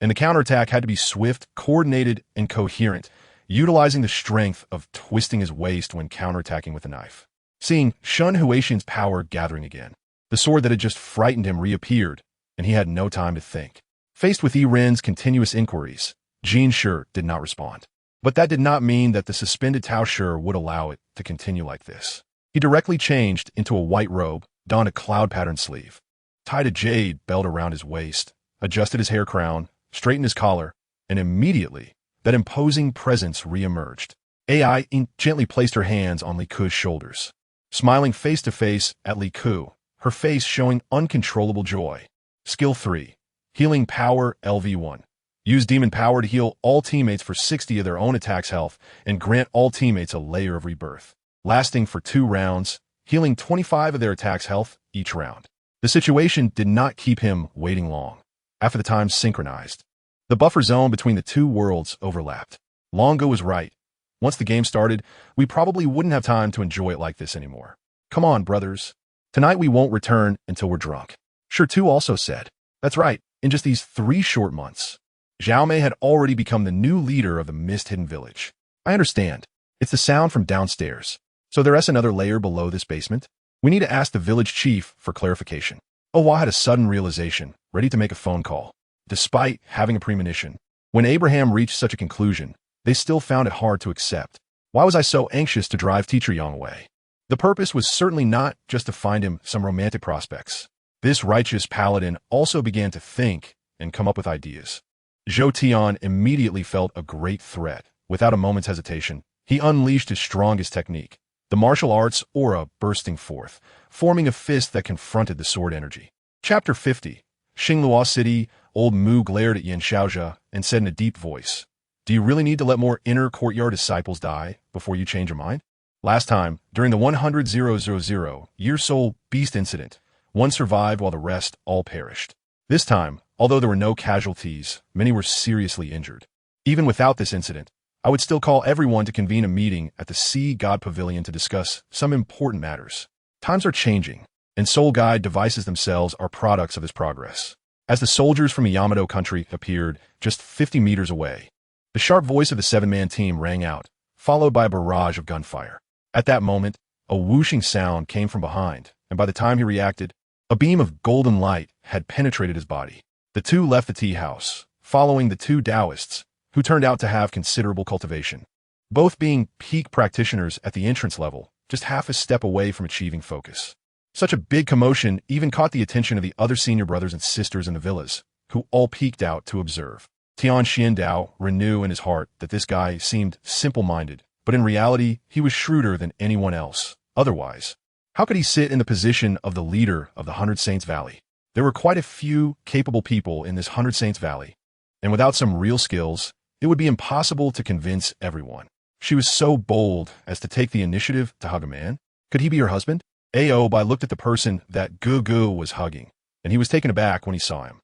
And the counterattack had to be swift, coordinated, and coherent, utilizing the strength of twisting his waist when counterattacking with a knife. Seeing Shun Huaxian's power gathering again, the sword that had just frightened him reappeared, and he had no time to think. Faced with Yi Ren's continuous inquiries, Jin Shi did not respond. But that did not mean that the suspended Tao Shi would allow it to continue like this. He directly changed into a white robe, donned a cloud-patterned sleeve, tied a jade belt around his waist, adjusted his hair crown, straightened his collar, and immediately, that imposing presence re-emerged. AI gently placed her hands on Li Ku's shoulders, smiling face-to-face at Li Ku, her face showing uncontrollable joy. Skill 3. Healing Power LV1. Use demon power to heal all teammates for 60 of their own attack's health and grant all teammates a layer of rebirth, lasting for 2 rounds, healing 25 of their attack's health each round. The situation did not keep him waiting long. After the times synchronized, the buffer zone between the two worlds overlapped. Longo was right. Once the game started, we probably wouldn't have time to enjoy it like this anymore. Come on, brothers. Tonight we won't return until we're drunk. Sure Tu also said. That's right, in just these 3 short months, Zhao Mei had already become the new leader of the Mist-Hidden Village. I understand. It's the sound from downstairs. So there is another layer below this basement? We need to ask the village chief for clarification. Owa had a sudden realization, ready to make a phone call. Despite having a premonition, when Abraham reached such a conclusion, they still found it hard to accept. Why was I so anxious to drive Teacher Yang away? The purpose was certainly not just to find him some romantic prospects. This righteous paladin also began to think and come up with ideas. Zhou Tian immediately felt a great threat. Without a moment's hesitation, he unleashed his strongest technique, the martial arts aura bursting forth, forming a fist that confronted the sword energy. Chapter 50. Xinglua City, old Mu glared at Yin Xiaozhe and said in a deep voice, Do you really need to let more inner courtyard disciples die before you change your mind? Last time, during the 100,000 year soul beast incident, one survived while the rest all perished. This time, although there were no casualties, many were seriously injured. Even without this incident, I would still call everyone to convene a meeting at the Sea God Pavilion to discuss some important matters. Times are changing, and Soul Guide devices themselves are products of this progress. As the soldiers from Yamato country appeared just 50 meters away, the sharp voice of the seven-man team rang out, followed by a barrage of gunfire. At that moment, a whooshing sound came from behind, and by the time he reacted, a beam of golden light had penetrated his body. The two left the tea house, following the two Taoists, who turned out to have considerable cultivation. Both being peak practitioners at the entrance level, just half a step away from achieving focus. Such a big commotion even caught the attention of the other senior brothers and sisters in the villas, who all peeked out to observe. Tian Xiandao renewed in his heart that this guy seemed simple-minded, but in reality, he was shrewder than anyone else. Otherwise, how could he sit in the position of the leader of the 100 Saints Valley? There were quite a few capable people in this 100 Saints Valley, and without some real skills, it would be impossible to convince everyone. She was so bold as to take the initiative to hug a man. Could he be her husband? Aobai looked at the person that Gugu was hugging, and he was taken aback when he saw him.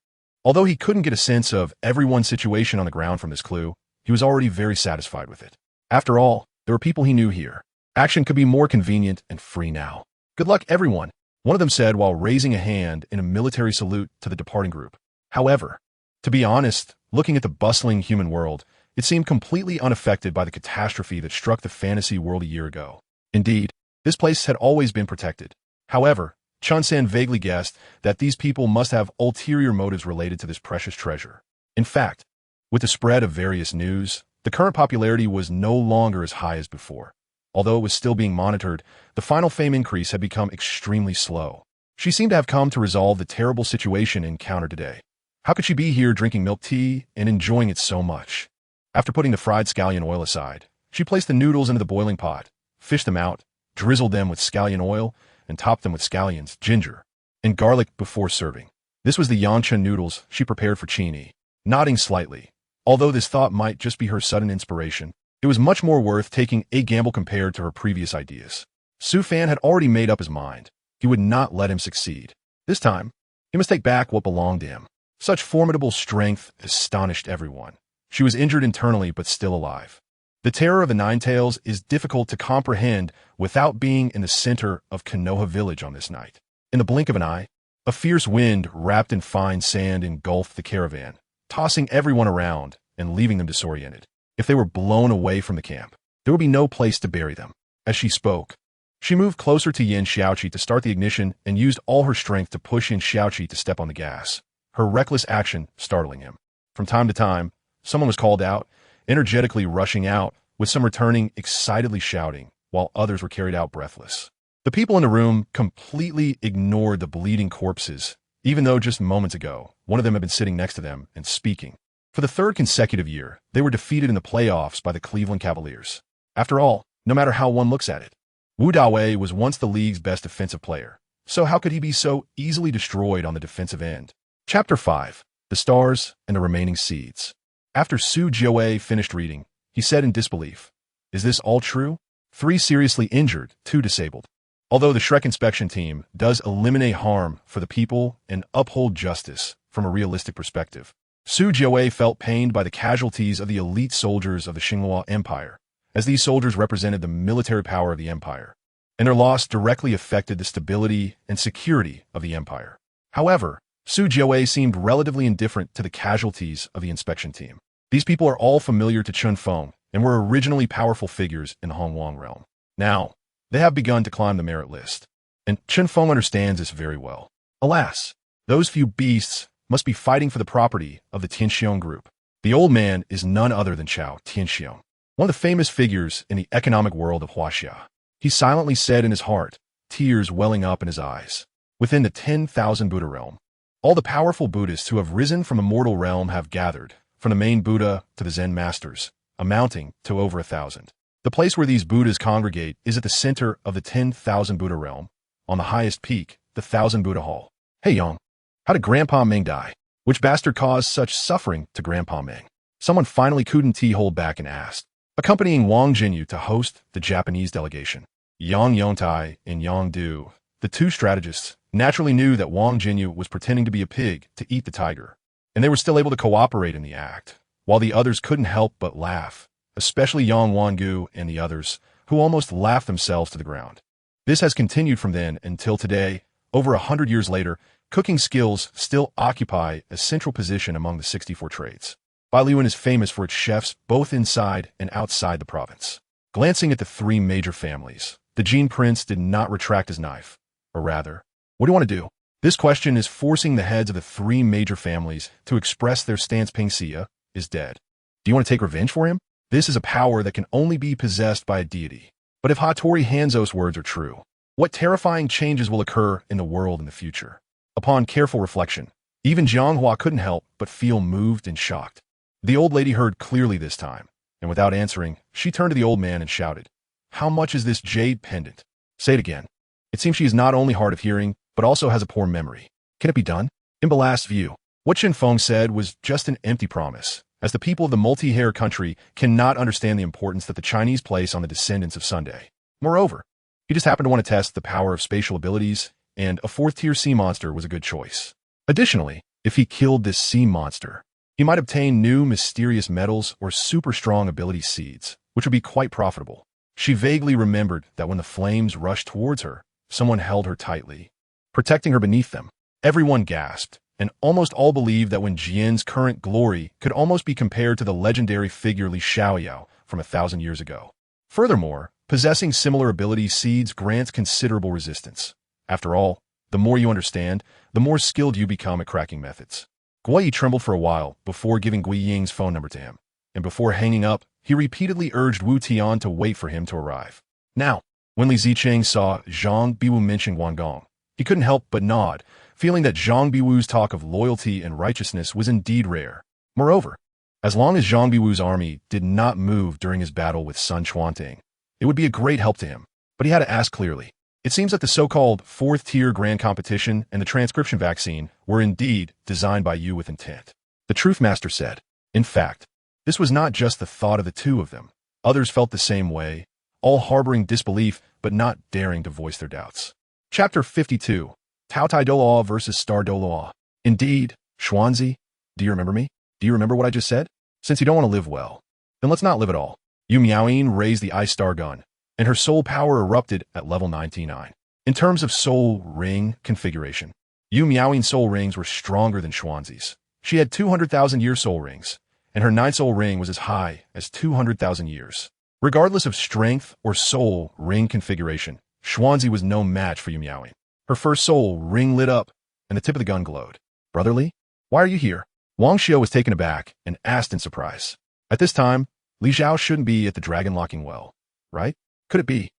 Although he couldn't get a sense of everyone's situation on the ground from this clue, he was already very satisfied with it. After all, there were people he knew here. Action could be more convenient and free now. Good luck, everyone, one of them said while raising a hand in a military salute to the departing group. However, to be honest, looking at the bustling human world, it seemed completely unaffected by the catastrophe that struck the fantasy world a year ago. Indeed, this place had always been protected. However, Tang San vaguely guessed that these people must have ulterior motives related to this precious treasure. In fact, with the spread of various news, the current popularity was no longer as high as before. Although it was still being monitored, the final fame increase had become extremely slow. She seemed to have come to resolve the terrible situation encountered today. How could she be here drinking milk tea and enjoying it so much? After putting the fried scallion oil aside, she placed the noodles into the boiling pot, fished them out, drizzled them with scallion oil, and topped them with scallions, ginger, and garlic before serving. This was the yancha noodles she prepared for Chini. Nodding slightly, although this thought might just be her sudden inspiration, it was much more worth taking a gamble compared to her previous ideas. Su Fan had already made up his mind. He would not let him succeed. This time, he must take back what belonged to him. Such formidable strength astonished everyone. She was injured internally but still alive. The terror of the Nine Tails is difficult to comprehend without being in the center of Konoha village on this night. In the blink of an eye, a fierce wind wrapped in fine sand engulfed the caravan, tossing everyone around and leaving them disoriented. If they were blown away from the camp, there would be no place to bury them. As she spoke, she moved closer to Yin Xiaoqi to start the ignition and used all her strength to push Yin Xiaoqi to step on the gas, her reckless action startling him. From time to time, someone was called out, energetically rushing out, with some returning excitedly shouting, while others were carried out breathless. The people in the room completely ignored the bleeding corpses, even though just moments ago, one of them had been sitting next to them and speaking. For the third consecutive year, they were defeated in the playoffs by the Cleveland Cavaliers. After all, no matter how one looks at it, Wu Dawei was once the league's best defensive player, so how could he be so easily destroyed on the defensive end? Chapter 5. The Stars and the Remaining Seeds. After Su Jiawei finished reading, he said in disbelief, "Is this all true? 3 seriously injured, 2 disabled." Although the Shrek inspection team does eliminate harm for the people and uphold justice from a realistic perspective, Su Jiawei felt pained by the casualties of the elite soldiers of the Xinhua Empire, as these soldiers represented the military power of the empire, and their loss directly affected the stability and security of the empire. However, Su Jiawei seemed relatively indifferent to the casualties of the inspection team. These people are all familiar to Chun Feng and were originally powerful figures in the Hongwang realm. Now, they have begun to climb the merit list, and Chun Feng understands this very well. Alas, those few beasts must be fighting for the property of the Tianxiong group. The old man is none other than Chao Tianxiong, one of the famous figures in the economic world of Huaxia. He silently said in his heart, tears welling up in his eyes, within the 10,000 Buddha realm. All the powerful Buddhists who have risen from the mortal realm have gathered, from the main Buddha to the Zen masters, amounting to over 1,000. The place where these Buddhas congregate is at the center of the 10,000 Buddha realm, on the highest peak, the 1,000 Buddha Hall. Hey Yang, how did Grandpa Ming die? Which bastard caused such suffering to Grandpa Ming? Someone finally couldn't hold back and asked, accompanying Wang Jinyu to host the Japanese delegation. Yang Yongtai and Yang Du, the two strategists, naturally knew that Wang Jinyu was pretending to be a pig to eat the tiger, and they were still able to cooperate in the act, while the others couldn't help but laugh, especially Yang Wangu and the others, who almost laughed themselves to the ground. This has continued from then until today. Over 100 years later, cooking skills still occupy a central position among the 64 trades. Bailuan is famous for its chefs both inside and outside the province. Glancing at the three major families, the Jin prince did not retract his knife. Or rather, what do you want to do? This question is forcing the heads of the three major families to express their stance. Peng Xia is dead. Do you want to take revenge for him? This is a power that can only be possessed by a deity. But if Hattori Hanzo's words are true, what terrifying changes will occur in the world in the future? Upon careful reflection, even Jianghua couldn't help but feel moved and shocked. The old lady heard clearly this time, and without answering, she turned to the old man and shouted, "How much is this jade pendant?" Say it again. It seems she is not only hard of hearing, but also has a poor memory. Can it be done? In Balast's view, what Shinfeng said was just an empty promise, as the people of the multi-heir country cannot understand the importance that the Chinese place on the descendants of Sunday. Moreover, he just happened to want to test the power of spatial abilities, and a fourth-tier sea monster was a good choice. Additionally, if he killed this sea monster, he might obtain new mysterious metals or super-strong ability seeds, which would be quite profitable. She vaguely remembered that when the flames rushed towards her, someone held her tightly, protecting her beneath them. Everyone gasped, and almost all believed that when Jian's current glory could almost be compared to the legendary figure Li Xiaoyao from 1,000 years ago. Furthermore, possessing similar ability seeds grants considerable resistance. After all, the more you understand, the more skilled you become at cracking methods. Guoyi trembled for a while before giving Gui Ying's phone number to him, and before hanging up, he repeatedly urged Wu Tian to wait for him to arrive. Now, when Li Zicheng saw Zhang Biwu mention Guangdong, he couldn't help but nod, feeling that Zhang Biwu's talk of loyalty and righteousness was indeed rare. Moreover, as long as Zhang Biwu's army did not move during his battle with Sun Chuanting, it would be a great help to him. But he had to ask clearly. It seems that the so-called fourth-tier grand competition and the transcription vaccine were indeed designed by you with intent. The Truth Master said. In fact, this was not just the thought of the two of them. Others felt the same way, all harboring disbelief but not daring to voice their doubts. Chapter 52. Taotai Douluo versus Stardo Forest. Indeed, Xuanzi, do you remember me? Do you remember what I just said? Since you don't want to live well, then let's not live at all. Yu Miaoyin raised the Ice Star gun, and her soul power erupted at level 99. In terms of soul ring configuration, Yu Miaoyin's soul rings were stronger than Xuanzi's. She had 200,000 year soul rings, and her 9th soul ring was as high as 200,000 years. Regardless of strength or soul ring configuration, Xuanzi was no match for Yu Miaoyin. Her first soul ring lit up, and the tip of the gun glowed. Brotherly, why are you here? Wang Xiao was taken aback and asked in surprise. At this time, Li Zhao shouldn't be at the dragon-locking well, right? Could it be?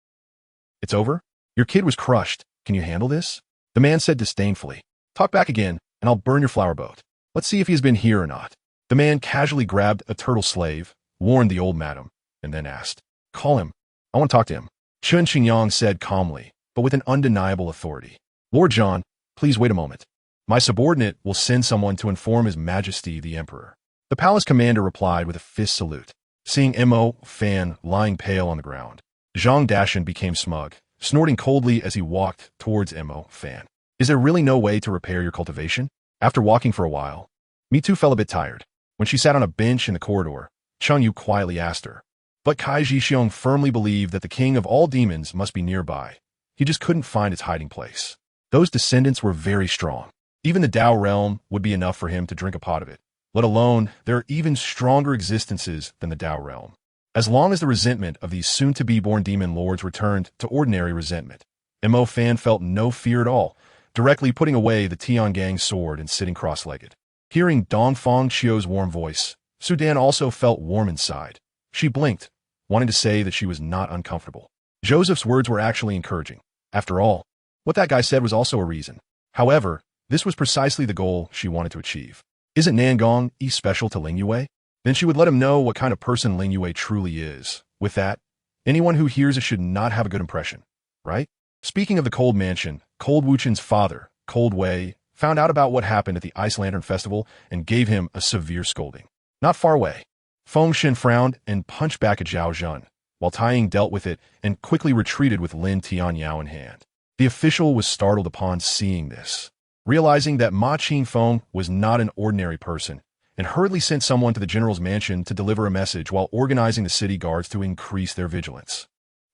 It's over? Your kid was crushed. Can you handle this? The man said disdainfully. Talk back again, and I'll burn your flower boat. Let's see if he's been here or not. The man casually grabbed a turtle slave, warned the old madam, and then asked, Call him. I want to talk to him. Chun Xingyang said calmly, but with an undeniable authority. Lord John, please wait a moment. My subordinate will send someone to inform His Majesty the Emperor. The palace commander replied with a fist salute. Seeing Mo Fan lying pale on the ground, Zhang Dashan became smug, snorting coldly as he walked towards Mo Fan. Is there really no way to repair your cultivation? After walking for a while, Me too felt a bit tired. When she sat on a bench in the corridor, Cheng Yu quietly asked her. But Kai Jixiong firmly believed that the king of all demons must be nearby. He just couldn't find its hiding place. Those descendants were very strong. Even the Dao realm would be enough for him to drink a pot of it, let alone there are even stronger existences than the Dao realm. As long as the resentment of these soon-to-be-born demon lords returned to ordinary resentment, Mo Fan felt no fear at all, directly putting away the Tiangang's sword and sitting cross-legged. Hearing Dongfang Qiu's warm voice, Sudan also felt warm inside. She blinked, wanting to say that she was not uncomfortable. Joseph's words were actually encouraging. After all, what that guy said was also a reason. However, this was precisely the goal she wanted to achieve. Isn't Nangong special to Ling Yue? Then she would let him know what kind of person Ling Yue truly is. With that, anyone who hears it should not have a good impression, right? Speaking of the Cold Mansion, Cold Wuchen's father, Cold Wei, found out about what happened at the Ice Lantern Festival and gave him a severe scolding. Not far away, Feng Xin frowned and punched back at Zhao Zhen, while Taiying dealt with it and quickly retreated with Lin Tianyao in hand. The official was startled upon seeing this, realizing that Ma Qingfeng was not an ordinary person, and hurriedly sent someone to the general's mansion to deliver a message while organizing the city guards to increase their vigilance.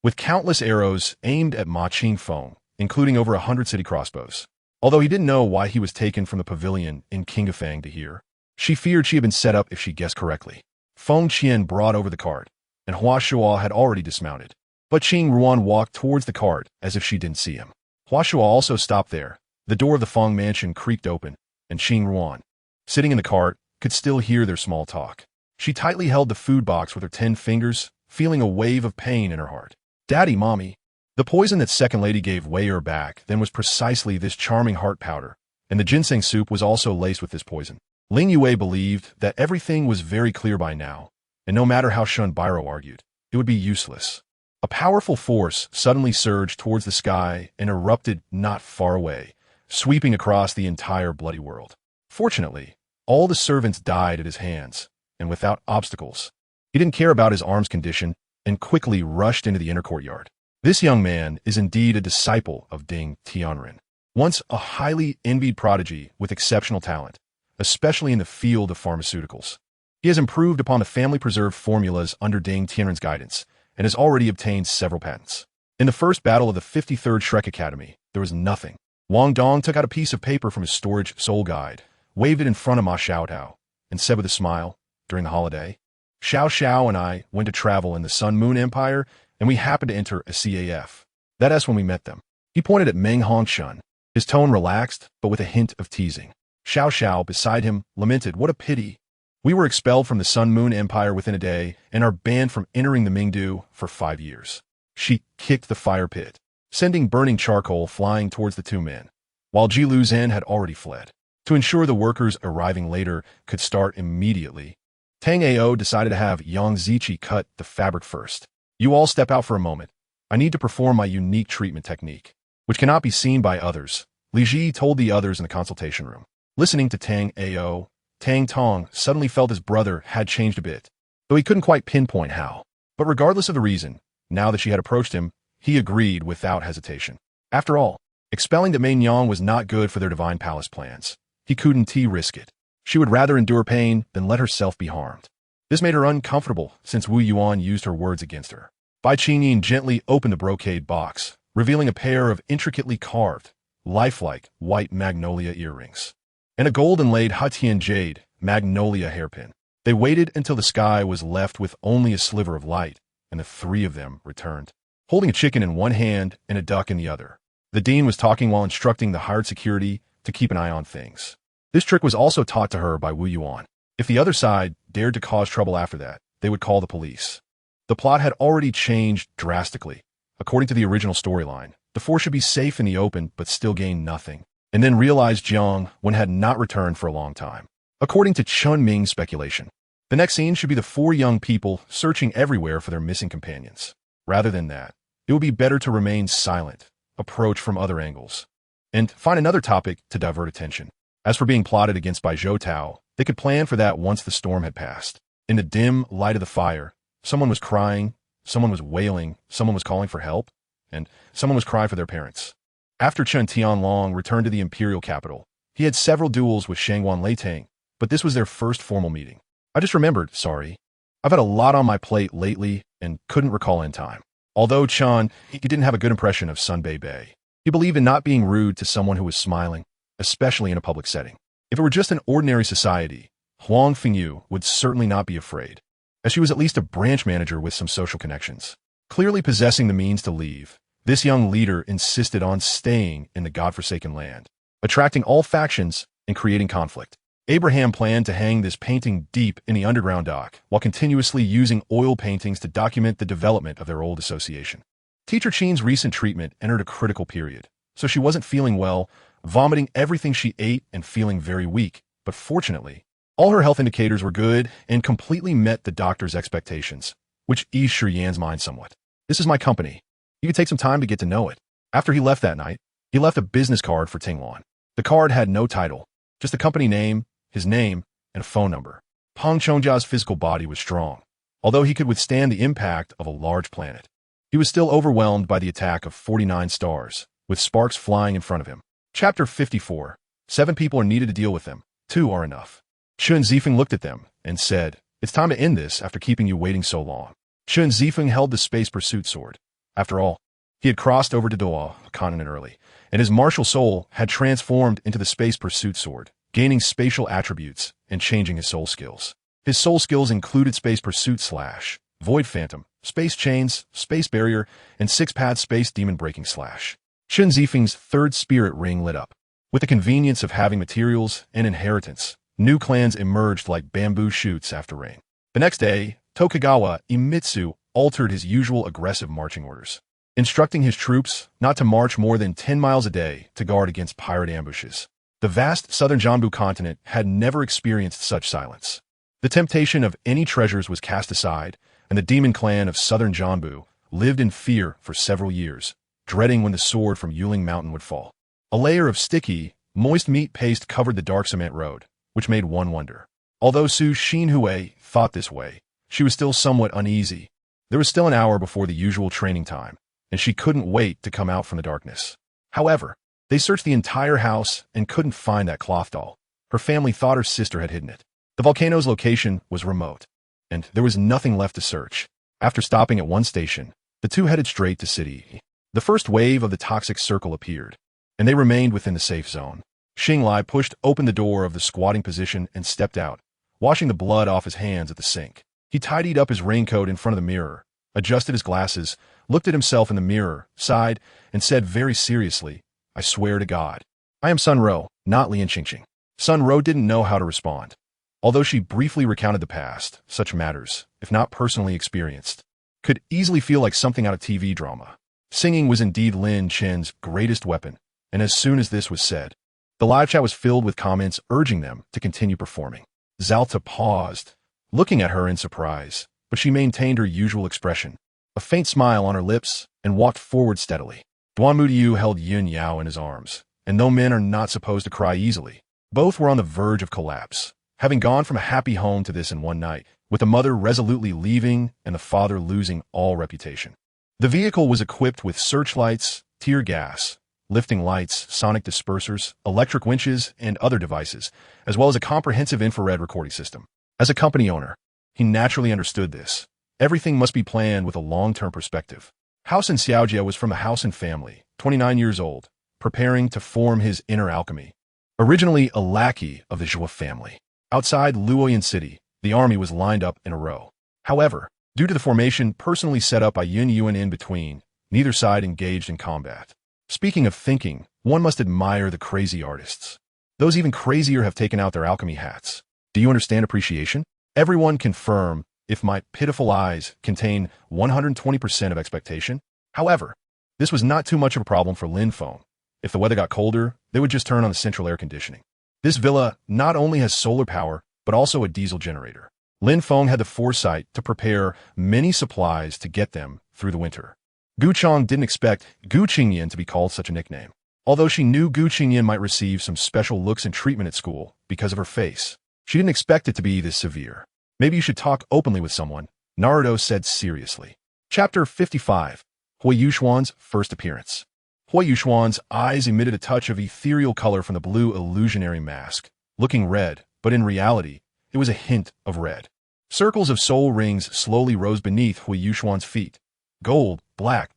With countless arrows aimed at Ma Qingfeng, including over 100 city crossbows. Although he didn't know why he was taken from the pavilion in Qingfang to hear, she feared she had been set up if she guessed correctly. Feng Qian brought over the cart, and Huo Yuhao had already dismounted. But Qing Ruan walked towards the cart as if she didn't see him. Huo Yuhao also stopped there. The door of the Feng mansion creaked open, and Qing Ruan, sitting in the cart, could still hear their small talk. She tightly held the food box with her 10 fingers, feeling a wave of pain in her heart. Daddy, Mommy. The poison that Second Lady gave Wei back then was precisely this charming heart powder, and the ginseng soup was also laced with this poison. Ling Yue believed that everything was very clear by now, and no matter how Shun Biro argued, it would be useless. A powerful force suddenly surged towards the sky and erupted not far away, sweeping across the entire bloody world. Fortunately, all the servants died at his hands, and without obstacles. He didn't care about his arm's condition and quickly rushed into the inner courtyard. This young man is indeed a disciple of Ding Tianren, once a highly envied prodigy with exceptional talent, especially in the field of pharmaceuticals. He has improved upon the family-preserved formulas under Ding Tianren's guidance and has already obtained several patents. In the first battle of the 53rd Shrek Academy, there was nothing. Wang Dong took out a piece of paper from his storage soul guide, waved it in front of Ma Xiaotao, and said with a smile, during the holiday, Xiao Xiao and I went to travel in the Sun Moon Empire, and we happened to enter a CAF. That's when we met them. He pointed at Meng Hongchen, his tone relaxed, but with a hint of teasing. Xiao Xiao, beside him, lamented, what a pity. We were expelled from the Sun Moon Empire within a day, and are banned from entering the Mingdu for 5 years. She kicked the fire pit, sending burning charcoal flying towards the two men, while Ji Lu Zhen had already fled. To ensure the workers arriving later could start immediately, Tang Ao decided to have Yang Ziqi cut the fabric first. You all step out for a moment. I need to perform my unique treatment technique, which cannot be seen by others, Li Ji told the others in the consultation room. Listening to Tang Ao, Tang Tong suddenly felt his brother had changed a bit, though he couldn't quite pinpoint how. But regardless of the reason, now that she had approached him, he agreed without hesitation. After all, expelling the Main Yang was not good for their divine palace plans. He couldn't risk it. She would rather endure pain than let herself be harmed. This made her uncomfortable since Wu Yuan used her words against her. Bai Qingyin gently opened the brocade box, revealing a pair of intricately carved, lifelike white magnolia earrings, and a gold inlaid Hatian jade magnolia hairpin. They waited until the sky was left with only a sliver of light, and the three of them returned, holding a chicken in one hand and a duck in the other. The dean was talking while instructing the hired security to keep an eye on things. This trick was also taught to her by Wu Yuan. If the other side dared to cause trouble after that, they would call the police. The plot had already changed drastically. According to the original storyline, the four should be safe in the open but still gain nothing, and then realized Jiang Wen had not returned for a long time. According to Chun Ming's speculation, the next scene should be the four young people searching everywhere for their missing companions. Rather than that, it would be better to remain silent, approach from other angles, and find another topic to divert attention. As for being plotted against by Zhou Tao, they could plan for that once the storm had passed. In the dim light of the fire, someone was crying, someone was wailing, someone was calling for help, and someone was crying for their parents. After Chen Tianlong returned to the imperial capital, he had several duels with Shangguan Leitang, but this was their first formal meeting. I just remembered, sorry. I've had a lot on my plate lately and couldn't recall in time. Although Chen, he didn't have a good impression of Sun Bei Bei. He believed in not being rude to someone who was smiling, especially in a public setting. If it were just an ordinary society, Huang Fengyu would certainly not be afraid, as she was at least a branch manager with some social connections. Clearly possessing the means to leave, this young leader insisted on staying in the godforsaken land, attracting all factions and creating conflict. Abraham planned to hang this painting deep in the underground dock, while continuously using oil paintings to document the development of their old association. Teacher Qin's recent treatment entered a critical period, so she wasn't feeling well, vomiting everything she ate and feeling very weak, but fortunately, all her health indicators were good and completely met the doctor's expectations, which eased Shiyan's mind somewhat. This is my company. You could take some time to get to know it. After he left that night, he left a business card for Tingluan. The card had no title, just the company name, his name, and a phone number. Peng Chongjia's physical body was strong, although he could withstand the impact of a large planet. He was still overwhelmed by the attack of 49 stars, with sparks flying in front of him. Chapter 54. 7 people are needed to deal with them. 2 are enough. Shun Zifeng looked at them and said, "It's time to end this after keeping you waiting so long." Shun Zifeng held the space pursuit sword. After all, he had crossed over to Douluo, a continent early, and his martial soul had transformed into the space pursuit sword, gaining spatial attributes and changing his soul skills. His soul skills included space pursuit slash, void phantom, space chains, space barrier, and 6-path space demon breaking slash. Shun Zifeng's third spirit ring lit up. With the convenience of having materials and inheritance, new clans emerged like bamboo shoots after rain. The next day, Tokugawa Iemitsu altered his usual aggressive marching orders, instructing his troops not to march more than 10 miles a day to guard against pirate ambushes. The vast southern Jianbu continent had never experienced such silence. The temptation of any treasures was cast aside, and the demon clan of southern Jianbu lived in fear for several years, dreading when the sword from Yuling Mountain would fall. A layer of sticky, moist meat paste covered the dark cement road, which made one wonder. Although Su Xinhui thought this way, she was still somewhat uneasy. There was still an hour before the usual training time, and she couldn't wait to come out from the darkness. However, they searched the entire house and couldn't find that cloth doll. Her family thought her sister had hidden it. The volcano's location was remote, and there was nothing left to search. After stopping at one station, the two headed straight to city. The first wave of the toxic circle appeared, and they remained within the safe zone. Xinglai pushed open the door of the squatting position and stepped out, washing the blood off his hands at the sink. He tidied up his raincoat in front of the mirror, adjusted his glasses, looked at himself in the mirror, sighed, and said very seriously, "I swear to God, I am Sun Ro, not Lian Qingqing." Sun Ro didn't know how to respond. Although she briefly recounted the past, such matters, if not personally experienced, could easily feel like something out of TV drama. Singing was indeed Lin Chen's greatest weapon, and as soon as this was said, the live chat was filled with comments urging them to continue performing. Zalta paused, looking at her in surprise, but she maintained her usual expression, a faint smile on her lips, and walked forward steadily. Duan Mudiyu held Yun Yao in his arms, and though men are not supposed to cry easily, both were on the verge of collapse, having gone from a happy home to this in one night, with the mother resolutely leaving and the father losing all reputation. The vehicle was equipped with searchlights, tear gas, lifting lights, sonic dispersers, electric winches, and other devices, as well as a comprehensive infrared recording system. As a company owner, he naturally understood this. Everything must be planned with a long-term perspective. Hao Sin Xiaojia was from the Hao Sin family, 29 years old, preparing to form his inner alchemy. Originally a lackey of the Zhou family. Outside Luoyang City, the army was lined up in a row. However, due to the formation personally set up by Yun Yuan in between, neither side engaged in combat. Speaking of thinking, one must admire the crazy artists. Those even crazier have taken out their alchemy hats. Do you understand appreciation? Everyone confirm if my pitiful eyes contain 120% of expectation. However, this was not too much of a problem for Lin Feng. If the weather got colder, they would just turn on the central air conditioning. This villa not only has solar power, but also a diesel generator. Lin Feng had the foresight to prepare many supplies to get them through the winter. Gu Chong didn't expect Gu Qingyan to be called such a nickname, although she knew Gu Qingyan might receive some special looks and treatment at school because of her face. She didn't expect it to be this severe. Maybe you should talk openly with someone, Naruto said seriously. Chapter 55. Huo Yuxuan's first appearance. Huo Yuxuan's eyes emitted a touch of ethereal color from the blue illusionary mask, looking red, but in reality, it was a hint of red. Circles of soul rings slowly rose beneath Huo Yuxuan's feet. Gold, black,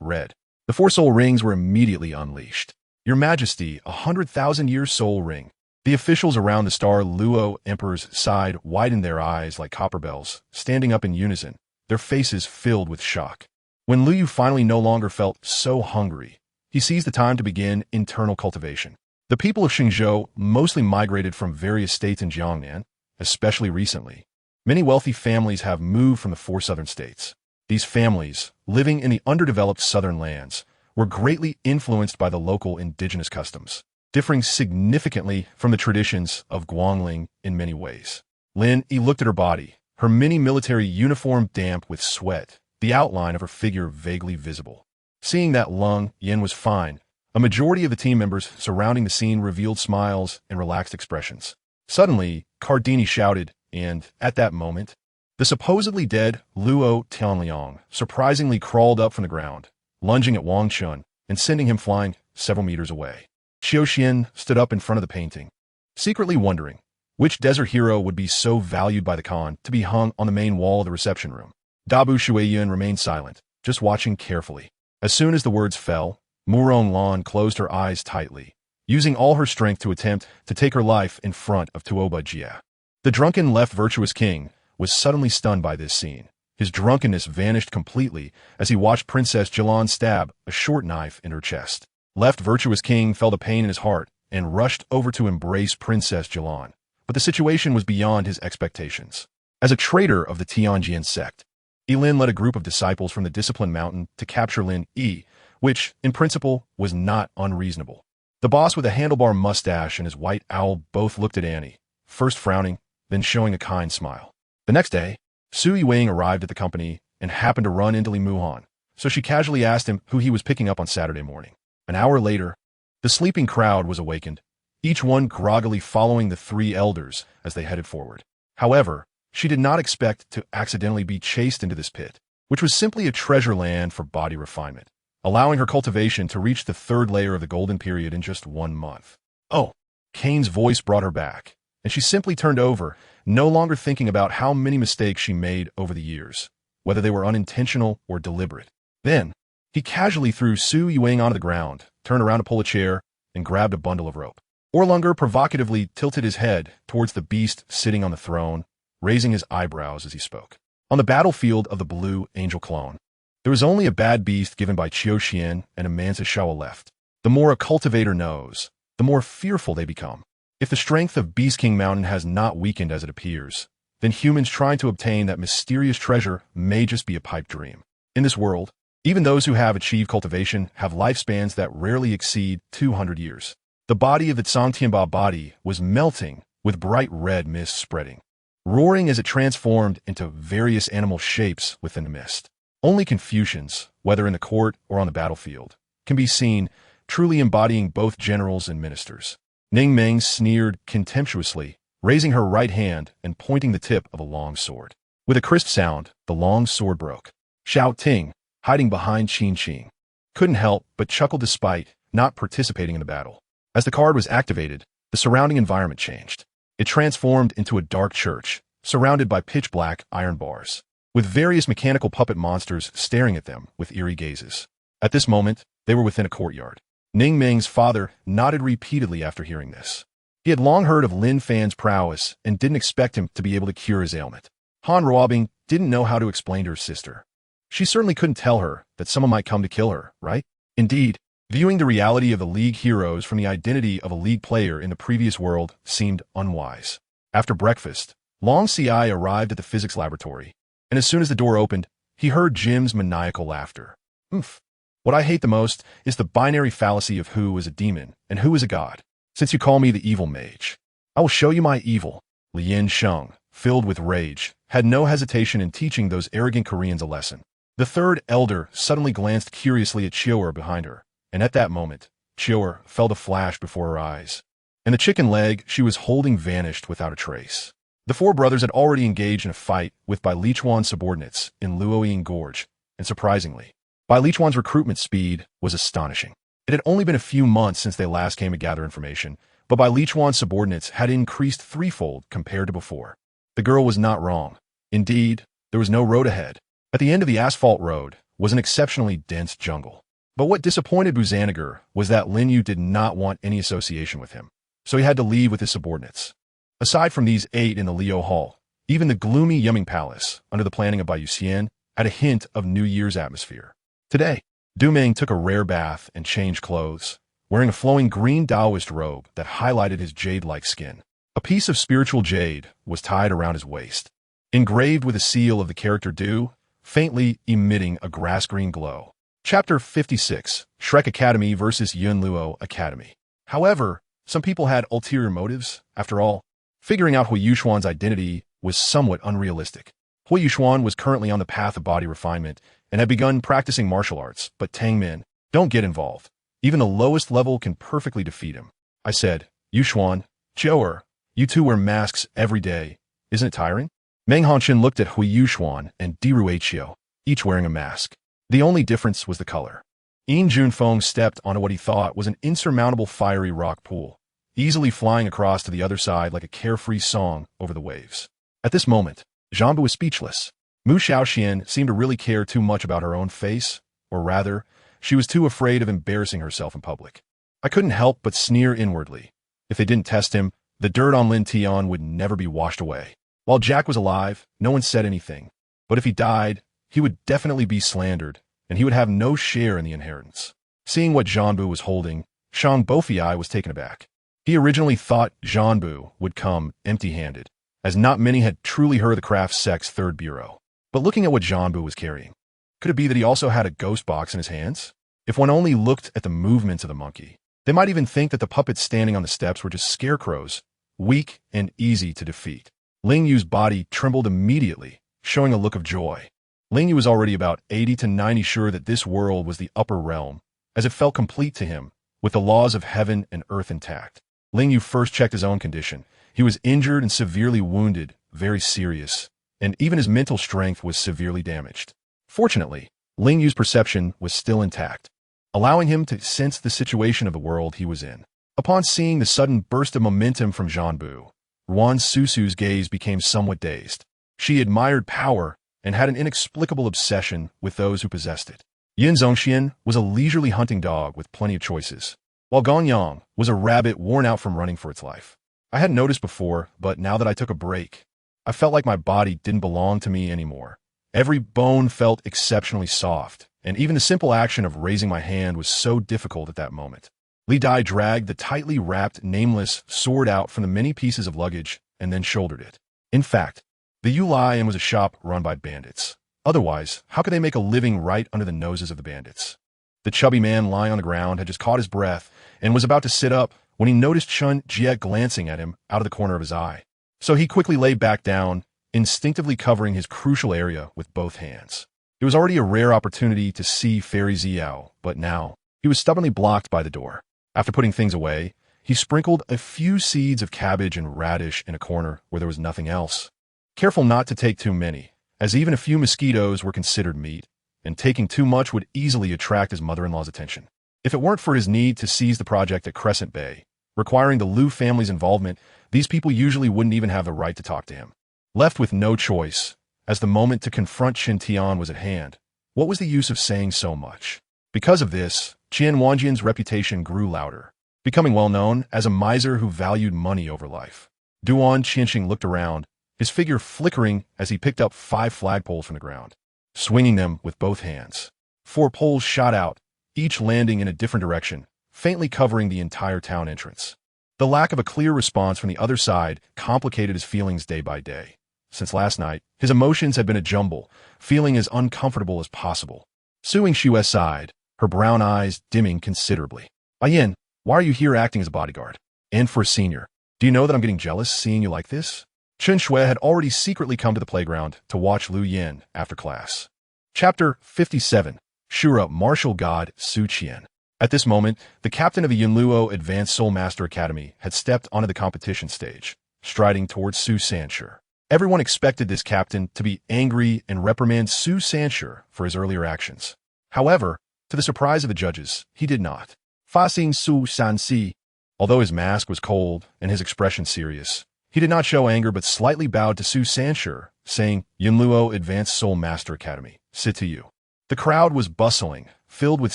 red. The 4 soul rings were immediately unleashed. Your Majesty, 100,000-year soul ring. The officials around the Star Luo Emperor's side widened their eyes like copper bells, standing up in unison, their faces filled with shock. When Liu finally no longer felt so hungry, he seized the time to begin internal cultivation. The people of Xingzhou mostly migrated from various states in Jiangnan, especially recently. Many wealthy families have moved from the 4 southern states. These families, living in the underdeveloped southern lands, were greatly influenced by the local indigenous customs, differing significantly from the traditions of Guangling in many ways. Lin Yi looked at her body, her mini-military uniform damp with sweat, the outline of her figure vaguely visible. Seeing that Lung Yin was fine, a majority of the team members surrounding the scene revealed smiles and relaxed expressions. Suddenly, Cardini shouted, and, at that moment, the supposedly dead Luo Tianliang surprisingly crawled up from the ground, lunging at Wang Chun and sending him flying several meters away. Xiao Xian stood up in front of the painting, secretly wondering which desert hero would be so valued by the Khan to be hung on the main wall of the reception room. Dabu Shuiyuan remained silent, just watching carefully. As soon as the words fell, Murong Lan closed her eyes tightly, using all her strength to attempt to take her life in front of Tuoba Jia. The drunken left virtuous king was suddenly stunned by this scene. His drunkenness vanished completely as he watched Princess Jilan stab a short knife in her chest. Left virtuous king felt a pain in his heart and rushed over to embrace Princess Jilan. But the situation was beyond his expectations. As a traitor of the Tianjin sect, Lin led a group of disciples from the Discipline Mountain to capture Lin Yi, which, in principle, was not unreasonable. The boss with a handlebar mustache and his white owl both looked at Annie, first frowning, then showing a kind smile. The next day, Su Yiwing arrived at the company and happened to run into Li Muhan, so she casually asked him who he was picking up on Saturday morning. An hour later, the sleeping crowd was awakened, each one groggily following the three elders as they headed forward. However, she did not expect to accidentally be chased into this pit, which was simply a treasure land for body refinement, allowing her cultivation to reach the third layer of the golden period in just 1 month. Oh, Kane's voice brought her back, and she simply turned over, no longer thinking about how many mistakes she made over the years, whether they were unintentional or deliberate. Then, he casually threw Su Yiwing onto the ground, turned around to pull a chair, and grabbed a bundle of rope. Orlunger provocatively tilted his head towards the beast sitting on the throne, raising his eyebrows as he spoke. On the battlefield of the Blue Angel Clone, there was only a bad beast given by Qiu Xian and a Mansa Shawa left. The more a cultivator knows, the more fearful they become. If the strength of Beast King Mountain has not weakened as it appears, then humans trying to obtain that mysterious treasure may just be a pipe dream. In this world, even those who have achieved cultivation have lifespans that rarely exceed 200 years. The body of the Tsangtianba body was melting with bright red mist spreading, roaring as it transformed into various animal shapes within the mist. Only Confucians, whether in the court or on the battlefield, can be seen, truly embodying both generals and ministers. Ning Meng sneered contemptuously, raising her right hand and pointing the tip of a long sword. With a crisp sound, the long sword broke. Xiao Ting, hiding behind Qin Qing, couldn't help but chuckle despite not participating in the battle. As the card was activated, the surrounding environment changed. It transformed into a dark church, surrounded by pitch-black iron bars, with various mechanical puppet monsters staring at them with eerie gazes. At this moment, they were within a courtyard. Ning Meng's father nodded repeatedly after hearing this. He had long heard of Lin Fan's prowess and didn't expect him to be able to cure his ailment. Han Ruobing didn't know how to explain to her sister. She certainly couldn't tell her that someone might come to kill her, right? Indeed, viewing the reality of the League heroes from the identity of a League player in the previous world seemed unwise. After breakfast, Long Ci arrived at the physics laboratory, and as soon as the door opened, he heard Jim's maniacal laughter. Oof. What I hate the most is the binary fallacy of who is a demon and who is a god. Since you call me the evil mage, I will show you my evil. Lien Sheng, filled with rage, had no hesitation in teaching those arrogant Koreans a lesson. The third elder suddenly glanced curiously at Chior behind her, and at that moment, Chior felt a flash before her eyes, and the chicken leg she was holding vanished without a trace. The four brothers had already engaged in a fight with Bai Lichuan's subordinates in Luoying Gorge, and surprisingly, Bai Lichuan's recruitment speed was astonishing. It had only been a few months since they last came to gather information, but Bai Lichuan's subordinates had increased threefold compared to before. The girl was not wrong. Indeed, there was no road ahead. At the end of the asphalt road was an exceptionally dense jungle. But what disappointed Buzaniger was that Lin Yu did not want any association with him, so he had to leave with his subordinates. Aside from these 8 in the Liu Hall, even the gloomy Yumming Palace, under the planning of Bai Yuxian, had a hint of New Year's atmosphere. Today, Du Ming took a rare bath and changed clothes, wearing a flowing green Taoist robe that highlighted his jade-like skin. A piece of spiritual jade was tied around his waist, engraved with a seal of the character Du, faintly emitting a grass-green glow. Chapter 56, Shrek Academy versus Yunluo Academy. However, some people had ulterior motives. After all, figuring out Huo Yuxuan's identity was somewhat unrealistic. Huo Yuxuan was currently on the path of body refinement and had begun practicing martial arts, but Tang Min, don't get involved. Even the lowest level can perfectly defeat him. I said, Yuxuan, Joer, you two wear masks every day. Isn't it tiring? Jing Hongchen looked at Huo Yuxuan and Douluo, each wearing a mask. The only difference was the color. Yin Junfeng stepped onto what he thought was an insurmountable fiery rock pool, easily flying across to the other side like a carefree song over the waves. At this moment, Zhanbu was speechless. Mu Shaoxian seemed to really care too much about her own face, or rather, she was too afraid of embarrassing herself in public. I couldn't help but sneer inwardly. If they didn't test him, the dirt on Lin Tian would never be washed away. While Jack was alive, no one said anything. But if he died, he would definitely be slandered, and he would have no share in the inheritance. Seeing what Zhanbu was holding, Shang Bofiai was taken aback. He originally thought Zhanbu would come empty-handed, as not many had truly heard the craft sect's third bureau. But looking at what Zhanbu was carrying, could it be that he also had a ghost box in his hands? If one only looked at the movements of the monkey, they might even think that the puppets standing on the steps were just scarecrows, weak and easy to defeat. Ling Yu's body trembled immediately, showing a look of joy. Ling Yu was already about 80 to 90 sure that this world was the upper realm, as it felt complete to him, with the laws of heaven and earth intact. Ling Yu first checked his own condition. He was injured and severely wounded, very serious, and even his mental strength was severely damaged. Fortunately, Ling Yu's perception was still intact, allowing him to sense the situation of the world he was in. Upon seeing the sudden burst of momentum from Zhanbu, Ruan Susu's gaze became somewhat dazed. She admired power and had an inexplicable obsession with those who possessed it. Yin Zongxian was a leisurely hunting dog with plenty of choices, while Gonyang was a rabbit worn out from running for its life. I hadn't noticed before, but now that I took a break, I felt like my body didn't belong to me anymore. Every bone felt exceptionally soft, and even the simple action of raising my hand was so difficult at that moment. Li Dai dragged the tightly wrapped nameless sword out from the many pieces of luggage and then shouldered it. In fact, the Yulian was a shop run by bandits. Otherwise, how could they make a living right under the noses of the bandits? The chubby man lying on the ground had just caught his breath and was about to sit up when he noticed Chun Jie glancing at him out of the corner of his eye. So he quickly lay back down, instinctively covering his crucial area with both hands. It was already a rare opportunity to see Fairy Xiao, but now he was stubbornly blocked by the door. After putting things away, he sprinkled a few seeds of cabbage and radish in a corner where there was nothing else. Careful not to take too many, as even a few mosquitoes were considered meat, and taking too much would easily attract his mother-in-law's attention. If it weren't for his need to seize the project at Crescent Bay, requiring the Liu family's involvement, these people usually wouldn't even have the right to talk to him. Left with no choice, as the moment to confront Qin Tian was at hand, what was the use of saying so much? Because of this, Qian Wanjian's reputation grew louder, becoming well known as a miser who valued money over life. Duan Qianxing looked around, his figure flickering as he picked up 5 flagpoles from the ground, swinging them with both hands. 4 poles shot out, each landing in a different direction, faintly covering the entire town entrance. The lack of a clear response from the other side complicated his feelings day by day. Since last night, his emotions had been a jumble, feeling as uncomfortable as possible. Suing Xue sighed, her brown eyes dimming considerably. Yin, why are you here acting as a bodyguard? And for a senior, do you know that I'm getting jealous seeing you like this? Chen Shui had already secretly come to the playground to watch Liu Yin after class. Chapter 57, Shura Martial God Su Qian. At this moment, the captain of the Yunluo Advanced Soul Master Academy had stepped onto the competition stage, striding towards Su Sanshur. Everyone expected this captain to be angry and reprimand Su Sanshur for his earlier actions. However, to the surprise of the judges, he did not. Facing Su Sanxi, although his mask was cold and his expression serious, he did not show anger but slightly bowed to Su Sanshur, saying, Yunluo Advanced Soul Master Academy, sit to you. The crowd was bustling, filled with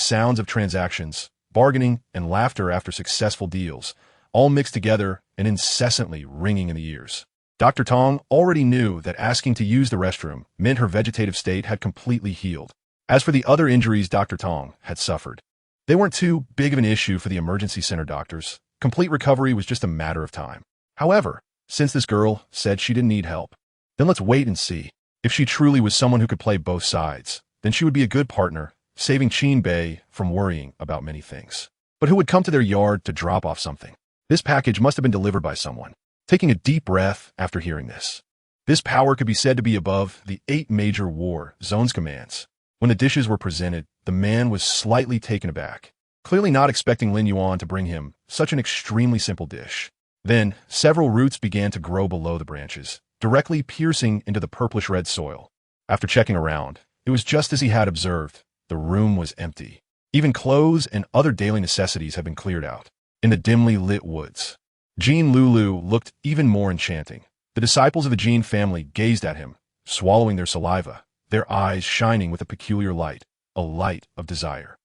sounds of transactions, bargaining, and laughter after successful deals, all mixed together and incessantly ringing in the ears. Dr. Tong already knew that asking to use the restroom meant her vegetative state had completely healed. As for the other injuries Dr. Tong had suffered, they weren't too big of an issue for the emergency center doctors. Complete recovery was just a matter of time. However, since this girl said she didn't need help, then let's wait and see. If she truly was someone who could play both sides, then she would be a good partner, saving Qin Bei from worrying about many things. But who would come to their yard to drop off something? This package must have been delivered by someone. Taking a deep breath after hearing this power could be said to be above the 8 major war zones commands. When the dishes were presented, the man was slightly taken aback, clearly not expecting Lin Yuan to bring him such an extremely simple dish. Then, several roots began to grow below the branches, directly piercing into the purplish-red soil. After checking around, it was just as he had observed. The room was empty. Even clothes and other daily necessities had been cleared out. In the dimly lit woods, Jin Lulu looked even more enchanting. The disciples of the Jin family gazed at him, swallowing their saliva, their eyes shining with a peculiar light, a light of desire.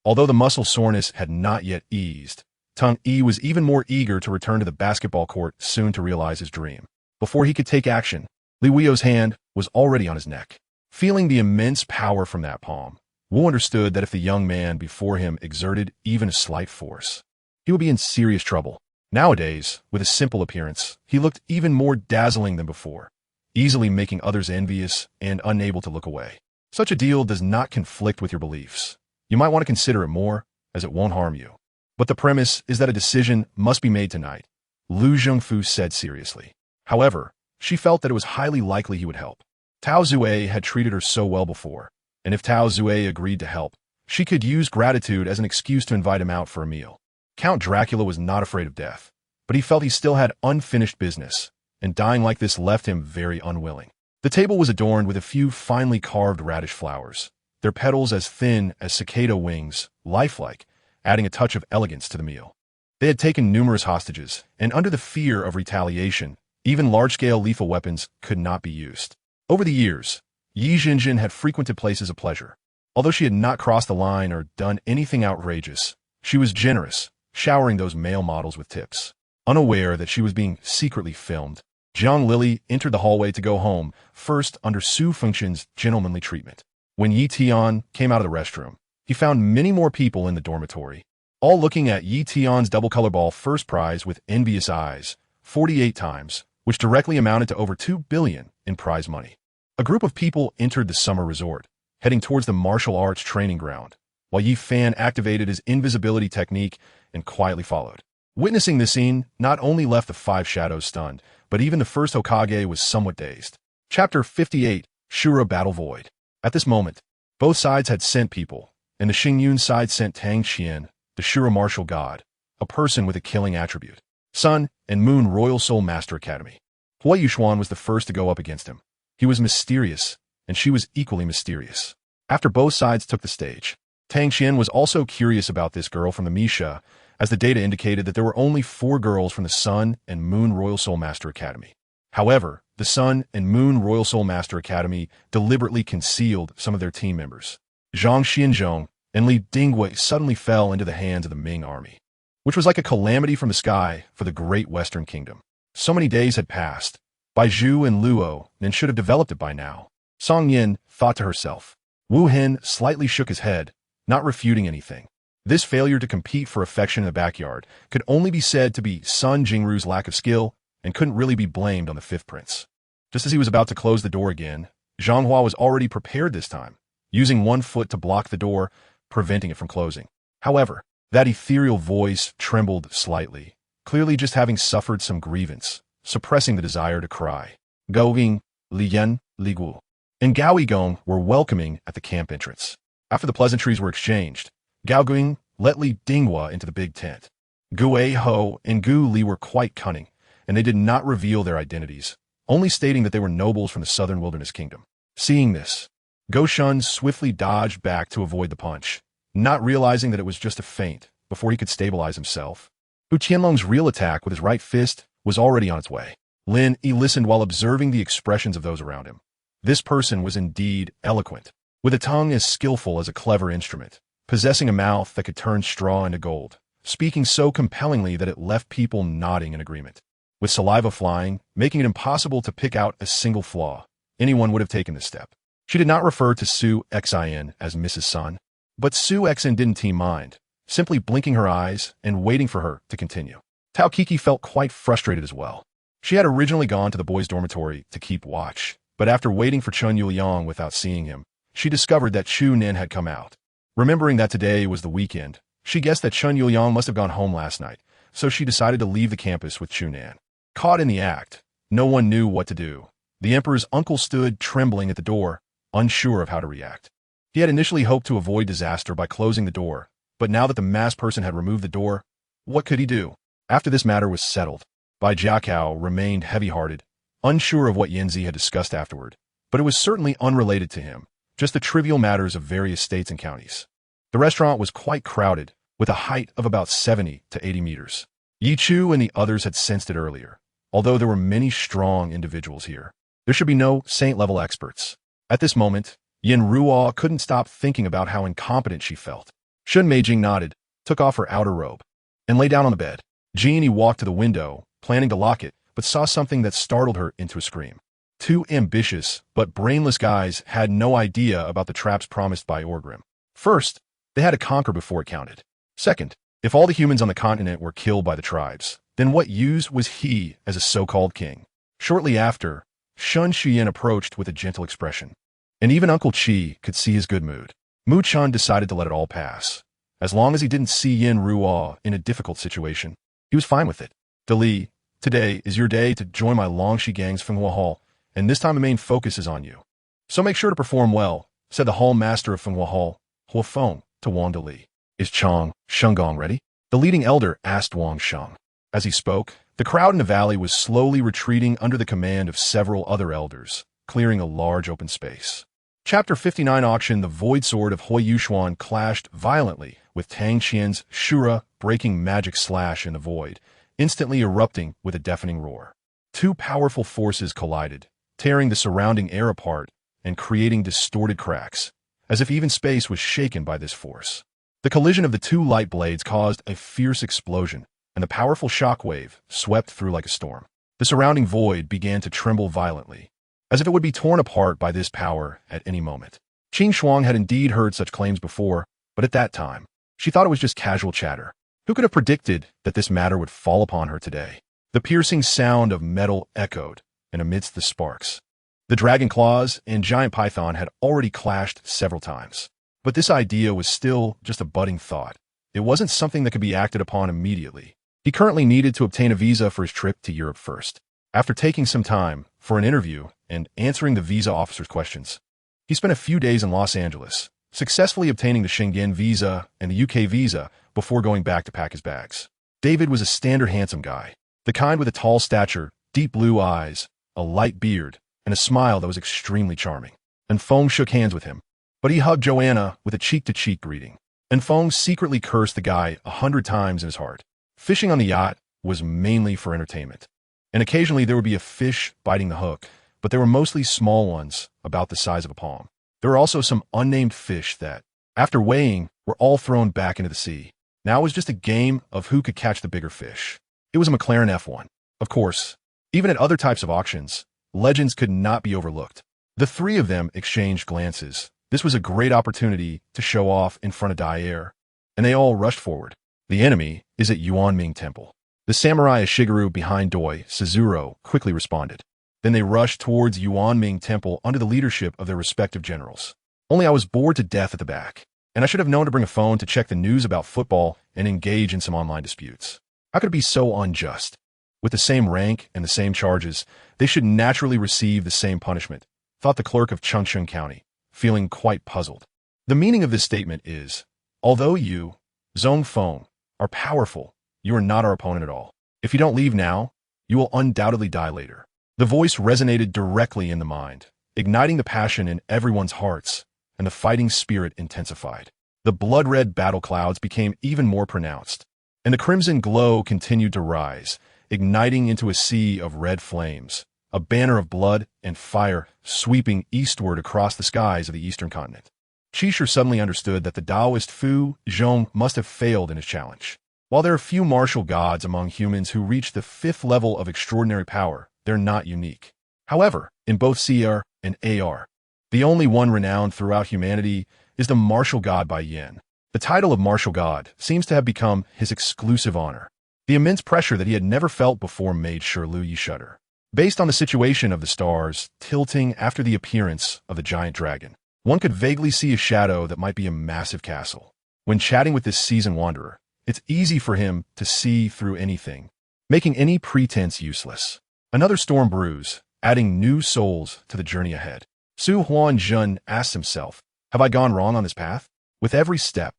Although the muscle soreness had not yet eased, Tang Yi was even more eager to return to the basketball court soon to realize his dream. Before he could take action, Li Weio's hand was already on his neck. Feeling the immense power from that palm, Wu understood that if the young man before him exerted even a slight force, he would be in serious trouble. Nowadays, with his simple appearance, he looked even more dazzling than before, easily making others envious and unable to look away. Such a deal does not conflict with your beliefs. You might want to consider it more, as it won't harm you. But the premise is that a decision must be made tonight, Lu Zhengfu said seriously. However, she felt that it was highly likely he would help. Tao Zue had treated her so well before, and if Tao Zue agreed to help, she could use gratitude as an excuse to invite him out for a meal. Count Dracula was not afraid of death, but he felt he still had unfinished business, and dying like this left him very unwilling. The table was adorned with a few finely carved radish flowers, their petals as thin as cicada wings, lifelike, adding a touch of elegance to the meal. They had taken numerous hostages, and under the fear of retaliation, even large-scale lethal weapons could not be used. Over the years, Yi Jinjin had frequented places of pleasure. Although she had not crossed the line or done anything outrageous, she was generous, showering those male models with tips. Unaware that she was being secretly filmed, Jiang Lily entered the hallway to go home, first under Su Fengqian's gentlemanly treatment. When Yi Tian came out of the restroom, he found many more people in the dormitory, all looking at Yi Tian's double color ball first prize with envious eyes, 48 times, which directly amounted to over 2 billion in prize money. A group of people entered the summer resort, heading towards the martial arts training ground, while Yi Fan activated his invisibility technique and quietly followed. Witnessing this scene not only left the five shadows stunned, but even the first Hokage was somewhat dazed. Chapter 58, Shura Battle Void. At this moment, both sides had sent people, and the Xingyun side sent Tang Qian, the Shura martial god, a person with a killing attribute. Sun and Moon Royal Soul Master Academy. Huo Yuxuan was the first to go up against him. He was mysterious, and she was equally mysterious. After both sides took the stage, Tang Qian was also curious about this girl from the Misha, as the data indicated that there were only 4 girls from the Sun and Moon Royal Soul Master Academy. However, the Sun and Moon Royal Soul Master Academy deliberately concealed some of their team members. Zhang Xianzhong and Li Dingwei suddenly fell into the hands of the Ming army, which was like a calamity from the sky for the great Western Kingdom. So many days had passed. Bai Zhu and Luo and should have developed it by now. Song Yin thought to herself. Wu Hen slightly shook his head, not refuting anything. This failure to compete for affection in the backyard could only be said to be Sun Jingru's lack of skill and couldn't really be blamed on the fifth prince. Just as he was about to close the door again, Zhang Hua was already prepared this time, using one foot to block the door, preventing it from closing. However, that ethereal voice trembled slightly, clearly just having suffered some grievance, suppressing the desire to cry. Gao Ying, Li Yan, Li Guo, and Gao Yigong were welcoming at the camp entrance. After the pleasantries were exchanged, Gao Guing let Li Dinghua into the big tent. Gu Ho and Gu Li were quite cunning, and they did not reveal their identities, only stating that they were nobles from the southern wilderness kingdom. Seeing this, Go Shun swiftly dodged back to avoid the punch, not realizing that it was just a feint before he could stabilize himself. Hu Qianlong's real attack with his right fist was already on its way. Lin Yi listened while observing the expressions of those around him. This person was indeed eloquent, with a tongue as skillful as a clever instrument, possessing a mouth that could turn straw into gold, speaking so compellingly that it left people nodding in agreement. With saliva flying, making it impossible to pick out a single flaw, anyone would have taken this step. She did not refer to Su Xin as Mrs. Sun, but Su Xin didn't team mind, simply blinking her eyes and waiting for her to continue. Tao Kiki felt quite frustrated as well. She had originally gone to the boys' dormitory to keep watch, but after waiting for Chun Yuliang without seeing him, she discovered that Chu Nin had come out. Remembering that today was the weekend, she guessed that Chun Yuliang must have gone home last night, so she decided to leave the campus with Chu Nan. Caught in the act, no one knew what to do. The emperor's uncle stood trembling at the door, unsure of how to react. He had initially hoped to avoid disaster by closing the door, but now that the masked person had removed the door, what could he do? After this matter was settled, Bai Jiakao remained heavy-hearted, unsure of what Yanzi had discussed afterward, but it was certainly unrelated to him, just the trivial matters of various states and counties. The restaurant was quite crowded, with a height of about 70 to 80 meters. Yi Chu and the others had sensed it earlier. Although there were many strong individuals here, there should be no saint-level experts. At this moment, Yin Ruo couldn't stop thinking about how incompetent she felt. Shun Meijing nodded, took off her outer robe, and lay down on the bed. Jeannie walked to the window, planning to lock it, but saw something that startled her into a scream. Two ambitious but brainless guys had no idea about the traps promised by Orgrim. First, they had to conquer before it counted. Second, if all the humans on the continent were killed by the tribes, then what use was he as a so-called king? Shortly after, Shun Xian approached with a gentle expression, and even Uncle Qi could see his good mood. Mu Chun decided to let it all pass. As long as he didn't see Yin Ruo in a difficult situation, he was fine with it. Dali, today is your day to join my Longxi gang's Fenghua Hall, and this time the main focus is on you. So make sure to perform well, said the hall master of Fenghua Hall, Huo Feng, to Wang Dali. Is Chang Shengong ready? The leading elder asked Wang Sheng. As he spoke, the crowd in the valley was slowly retreating under the command of several other elders, clearing a large open space. Chapter 59 Auction. The void sword of Huo Yuxuan clashed violently with Tang Qian's Shura breaking magic slash in the void, instantly erupting with a deafening roar. Two powerful forces collided, tearing the surrounding air apart and creating distorted cracks, as if even space was shaken by this force. The collision of the two light blades caused a fierce explosion, and the powerful shockwave swept through like a storm. The surrounding void began to tremble violently, as if it would be torn apart by this power at any moment. Qing Shuang had indeed heard such claims before, but at that time, she thought it was just casual chatter. Who could have predicted that this matter would fall upon her today? The piercing sound of metal echoed, and amidst the sparks, the dragon claws and giant python had already clashed several times. But this idea was still just a budding thought. It wasn't something that could be acted upon immediately. He currently needed to obtain a visa for his trip to Europe first. After taking some time for an interview and answering the visa officer's questions, he spent a few days in Los Angeles, successfully obtaining the Schengen visa and the UK visa before going back to pack his bags. David was a standard handsome guy, the kind with a tall stature, deep blue eyes, a light beard, and a smile that was extremely charming. And Feng shook hands with him, but he hugged Joanna with a cheek-to-cheek greeting. And Feng secretly cursed the guy 100 times in his heart. Fishing on the yacht was mainly for entertainment, and occasionally there would be a fish biting the hook, but they were mostly small ones, about the size of a palm. There were also some unnamed fish that, after weighing, were all thrown back into the sea. Now it was just a game of who could catch the bigger fish. It was a McLaren F1. Of course, even at other types of auctions, legends could not be overlooked. The three of them exchanged glances. This was a great opportunity to show off in front of Dai Heir, and they all rushed forward. The enemy is at Yuanming Temple. The samurai Shigeru behind Doi Suzuro quickly responded. Then they rushed towards Yuanming Temple under the leadership of their respective generals. Only I was bored to death at the back, and I should have known to bring a phone to check the news about football and engage in some online disputes. How could it be so unjust? With the same rank and the same charges, they should naturally receive the same punishment, thought the clerk of Chengsheng County, feeling quite puzzled. The meaning of this statement is, although you, Zhong Feng, are powerful, you are not our opponent at all. If you don't leave now, you will undoubtedly die later. The voice resonated directly in the mind, igniting the passion in everyone's hearts, and the fighting spirit intensified. The blood-red battle clouds became even more pronounced, and the crimson glow continued to rise, igniting into a sea of red flames, a banner of blood and fire sweeping eastward across the skies of the eastern continent. Qishu suddenly understood that the Taoist Fu Zhong must have failed in his challenge. While there are few martial gods among humans who reach the 5th level of extraordinary power, they're not unique. However, in both CR and AR, the only one renowned throughout humanity is the martial god Bai Yin. The title of martial god seems to have become his exclusive honor. The immense pressure that he had never felt before made sure Lu Yi shudder. Based on the situation of the stars tilting after the appearance of the giant dragon, one could vaguely see a shadow that might be a massive castle. When chatting with this seasoned wanderer, it's easy for him to see through anything, making any pretense useless. Another storm brews, adding new souls to the journey ahead. Su Huanzhen asked himself, have I gone wrong on this path? With every step,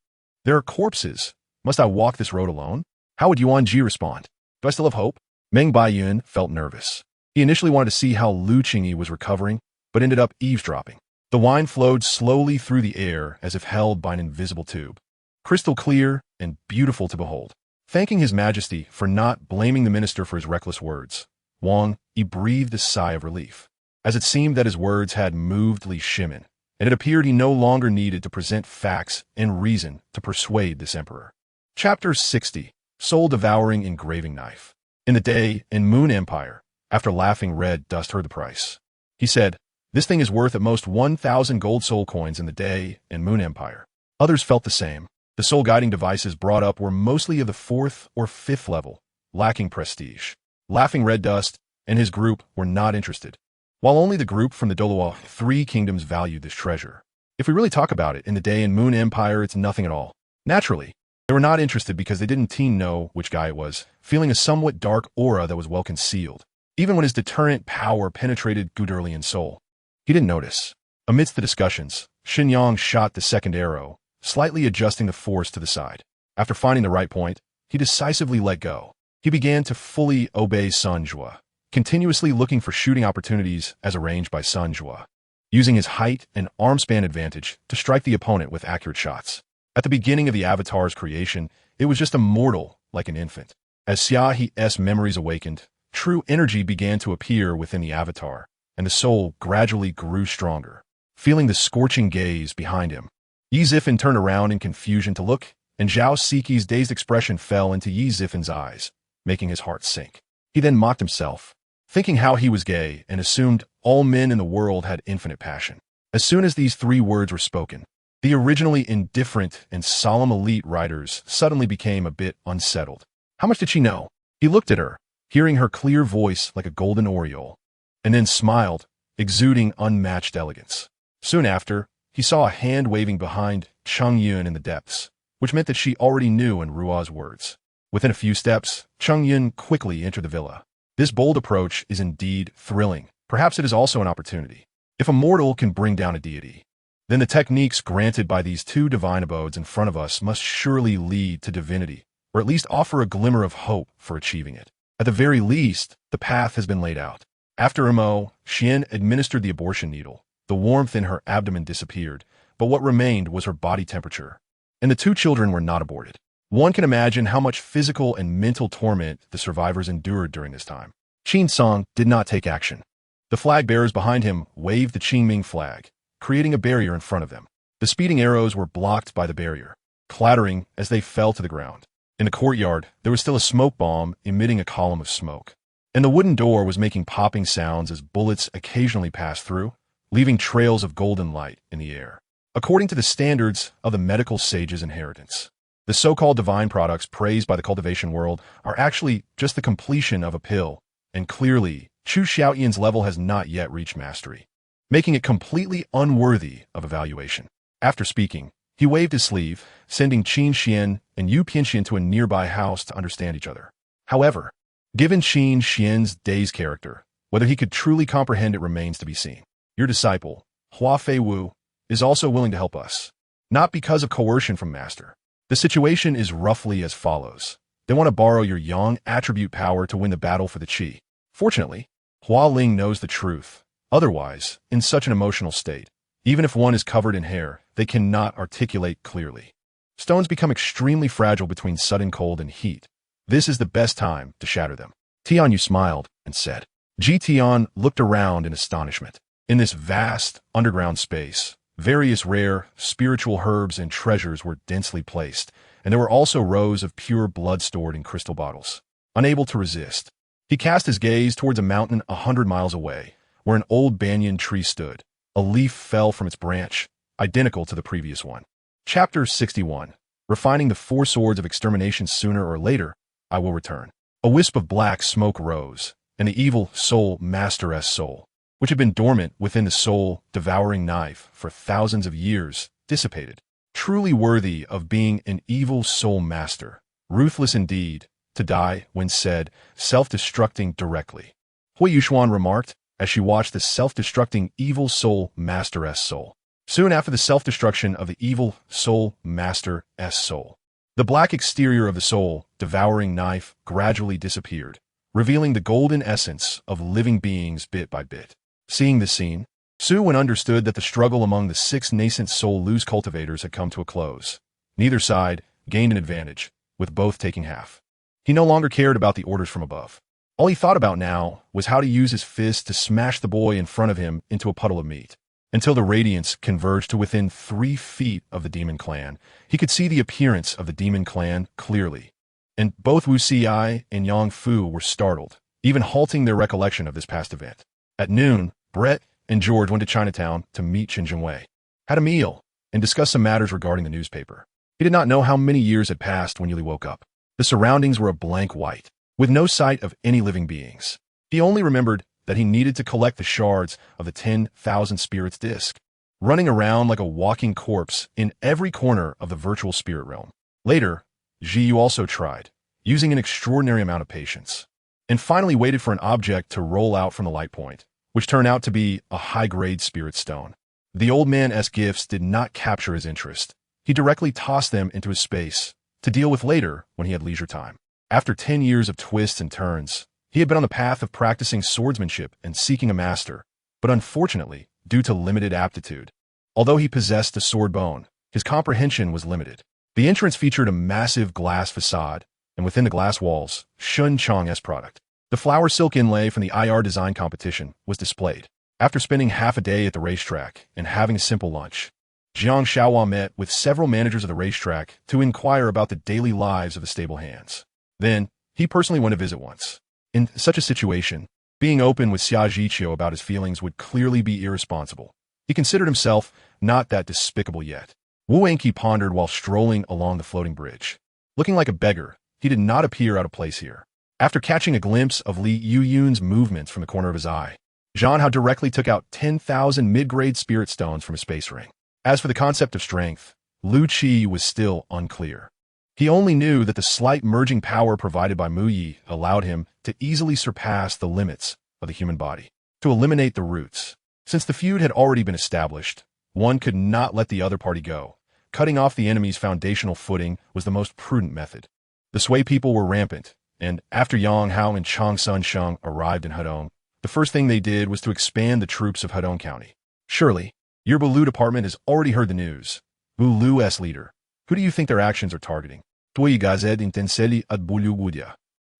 there are corpses. Must I walk this road alone? How would Yuan Ji respond? Do I still have hope? Meng Baiyun felt nervous. He initially wanted to see how Lu Qingyi was recovering, but ended up eavesdropping. The wine flowed slowly through the air as if held by an invisible tube, crystal clear and beautiful to behold. Thanking His Majesty for not blaming the minister for his reckless words, Wang Yi breathed a sigh of relief, as it seemed that his words had moved Li Shimin, and it appeared he no longer needed to present facts and reason to persuade this emperor. Chapter 60. Soul-devouring engraving knife. In the Dai and Moon Empire, after laughing Red Dust heard the price, he said, "This thing is worth at most 1,000 gold soul coins in the Dai and Moon Empire." Others felt the same. The soul-guiding devices brought up were mostly of the 4th or 5th level, lacking prestige. Laughing Red Dust and his group were not interested, while only the group from the Douluo 3 kingdoms valued this treasure. If we really talk about it, in the Dai and Moon Empire it's nothing at all. Naturally, they were not interested because they didn't know which guy it was, feeling a somewhat dark aura that was well concealed. Even when his deterrent power penetrated GodRealm's soul, he didn't notice. Amidst the discussions, Xinyang shot the second arrow, slightly adjusting the force to the side. After finding the right point, he decisively let go. He began to fully obey Sun Jue, continuously looking for shooting opportunities as arranged by Sun Jue, using his height and arm span advantage to strike the opponent with accurate shots. At the beginning of the Avatar's creation, it was just a mortal, like an infant. As Xia He's memories awakened, true energy began to appear within the Avatar, and the soul gradually grew stronger. Feeling the scorching gaze behind him, Yi Zifan turned around in confusion to look, and Zhao Siki's dazed expression fell into Yi Zifan's eyes, making his heart sink. He then mocked himself, thinking how he was gay, and assumed all men in the world had infinite passion. As soon as these 3 words were spoken, the originally indifferent and solemn elite riders suddenly became a bit unsettled. How much did she know? He looked at her, hearing her clear voice like a golden aureole, and then smiled, exuding unmatched elegance. Soon after, he saw a hand waving behind Cheng Yun in the depths, which meant that she already knew in Ruo's words. Within a few steps, Cheng Yun quickly entered the villa. This bold approach is indeed thrilling. Perhaps it is also an opportunity. If a mortal can bring down a deity, then the techniques granted by these 2 divine abodes in front of us must surely lead to divinity, or at least offer a glimmer of hope for achieving it. At the very least, the path has been laid out. After Mo, Xian administered the abortion needle. The warmth in her abdomen disappeared, but what remained was her body temperature. And the 2 children were not aborted. One can imagine how much physical and mental torment the survivors endured during this time. Qin Song did not take action. The flag bearers behind him waved the Qingming flag, creating a barrier in front of them. The speeding arrows were blocked by the barrier, clattering as they fell to the ground. In the courtyard, there was still a smoke bomb emitting a column of smoke, and the wooden door was making popping sounds as bullets occasionally passed through, leaving trails of golden light in the air. According to the standards of the medical sage's inheritance, the so-called divine products praised by the cultivation world are actually just the completion of a pill, and clearly, Chu Xiaoyan's level has not yet reached mastery, making it completely unworthy of evaluation. After speaking, he waved his sleeve, sending Qin Xian and Yu Pianxian to a nearby house to understand each other. However, given Qin Xian's dazed character, whether he could truly comprehend it remains to be seen. Your disciple, Hua Feiwu, is also willing to help us, not because of coercion from Master. The situation is roughly as follows. They want to borrow your yang attribute power to win the battle for the Qi. Fortunately, Hua Ling knows the truth. Otherwise, in such an emotional state, even if one is covered in hair, they cannot articulate clearly. Stones become extremely fragile between sudden cold and heat. This is the best time to shatter them. Tianyu smiled and said. Ji Tian looked around in astonishment. In this vast, underground space, various rare, spiritual herbs and treasures were densely placed, and there were also rows of pure blood stored in crystal bottles. Unable to resist, he cast his gaze towards a mountain 100 miles away, where an old banyan tree stood. A leaf fell from its branch, identical to the previous one. Chapter 61. Refining the 4 swords of extermination. Sooner or later, I will return. A wisp of black smoke rose, and the evil soul master's soul, which had been dormant within the soul-devouring knife for thousands of years, dissipated. Truly worthy of being an evil soul master, ruthless indeed, to die when said, self-destructing directly. Huo Yuxuan remarked, as she watched the self-destructing evil soul master's soul. Soon after the self-destruction of the evil soul master's soul, the black exterior of the soul-devouring knife gradually disappeared, revealing the golden essence of living beings bit by bit. Seeing this scene, Su understood that the struggle among the 6 nascent soul lose cultivators had come to a close. Neither side gained an advantage, with both taking half. He no longer cared about the orders from above. All he thought about now was how to use his fist to smash the boy in front of him into a puddle of meat. Until the radiance converged to within 3 feet of the demon clan, he could see the appearance of the demon clan clearly. And both Wu Xi and Yang Fu were startled, even halting their recollection of this past event. At noon, Brett and George went to Chinatown to meet Chen Zhengwei, had a meal, and discussed some matters regarding the newspaper. He did not know how many years had passed when Yuli woke up. The surroundings were a blank white, with no sight of any living beings. He only remembered that he needed to collect the shards of the 10,000 spirits disc, running around like a walking corpse in every corner of the virtual spirit realm. Later, Zhiyu also tried, using an extraordinary amount of patience, and finally waited for an object to roll out from the light point, which turned out to be a high-grade spirit stone. The old man's gifts did not capture his interest. He directly tossed them into his space, to deal with later when he had leisure time. After 10 years of twists and turns, he had been on the path of practicing swordsmanship and seeking a master, but unfortunately, due to limited aptitude. Although he possessed a sword bone, his comprehension was limited. The entrance featured a massive glass facade, and within the glass walls, Shun Chang's product. The flower silk inlay from the IR design competition was displayed. After spending half a day at the racetrack and having a simple lunch, Jiang Xiaohua met with several managers of the racetrack to inquire about the daily lives of the stable hands. Then, he personally went to visit once. In such a situation, being open with Xia Zhiqiu about his feelings would clearly be irresponsible. He considered himself not that despicable yet. Wu Enki pondered while strolling along the floating bridge. Looking like a beggar, he did not appear out of place here. After catching a glimpse of Li Yuyun's movements from the corner of his eye, Zhan Hao directly took out 10,000 mid-grade spirit stones from his space ring. As for the concept of strength, Lu Qi was still unclear. He only knew that the slight merging power provided by Mu Yi allowed him to easily surpass the limits of the human body, to eliminate the roots. Since the feud had already been established, one could not let the other party go. Cutting off the enemy's foundational footing was the most prudent method. The Sui people were rampant, and after Yang Hao and Chang Sun Sheng arrived in Hedong, the first thing they did was to expand the troops of Hedong County. Surely, your Bulu department has already heard the news. Bulu's leader. Who do you think their actions are targeting? Tui gazed intensely at Bulu Wudia.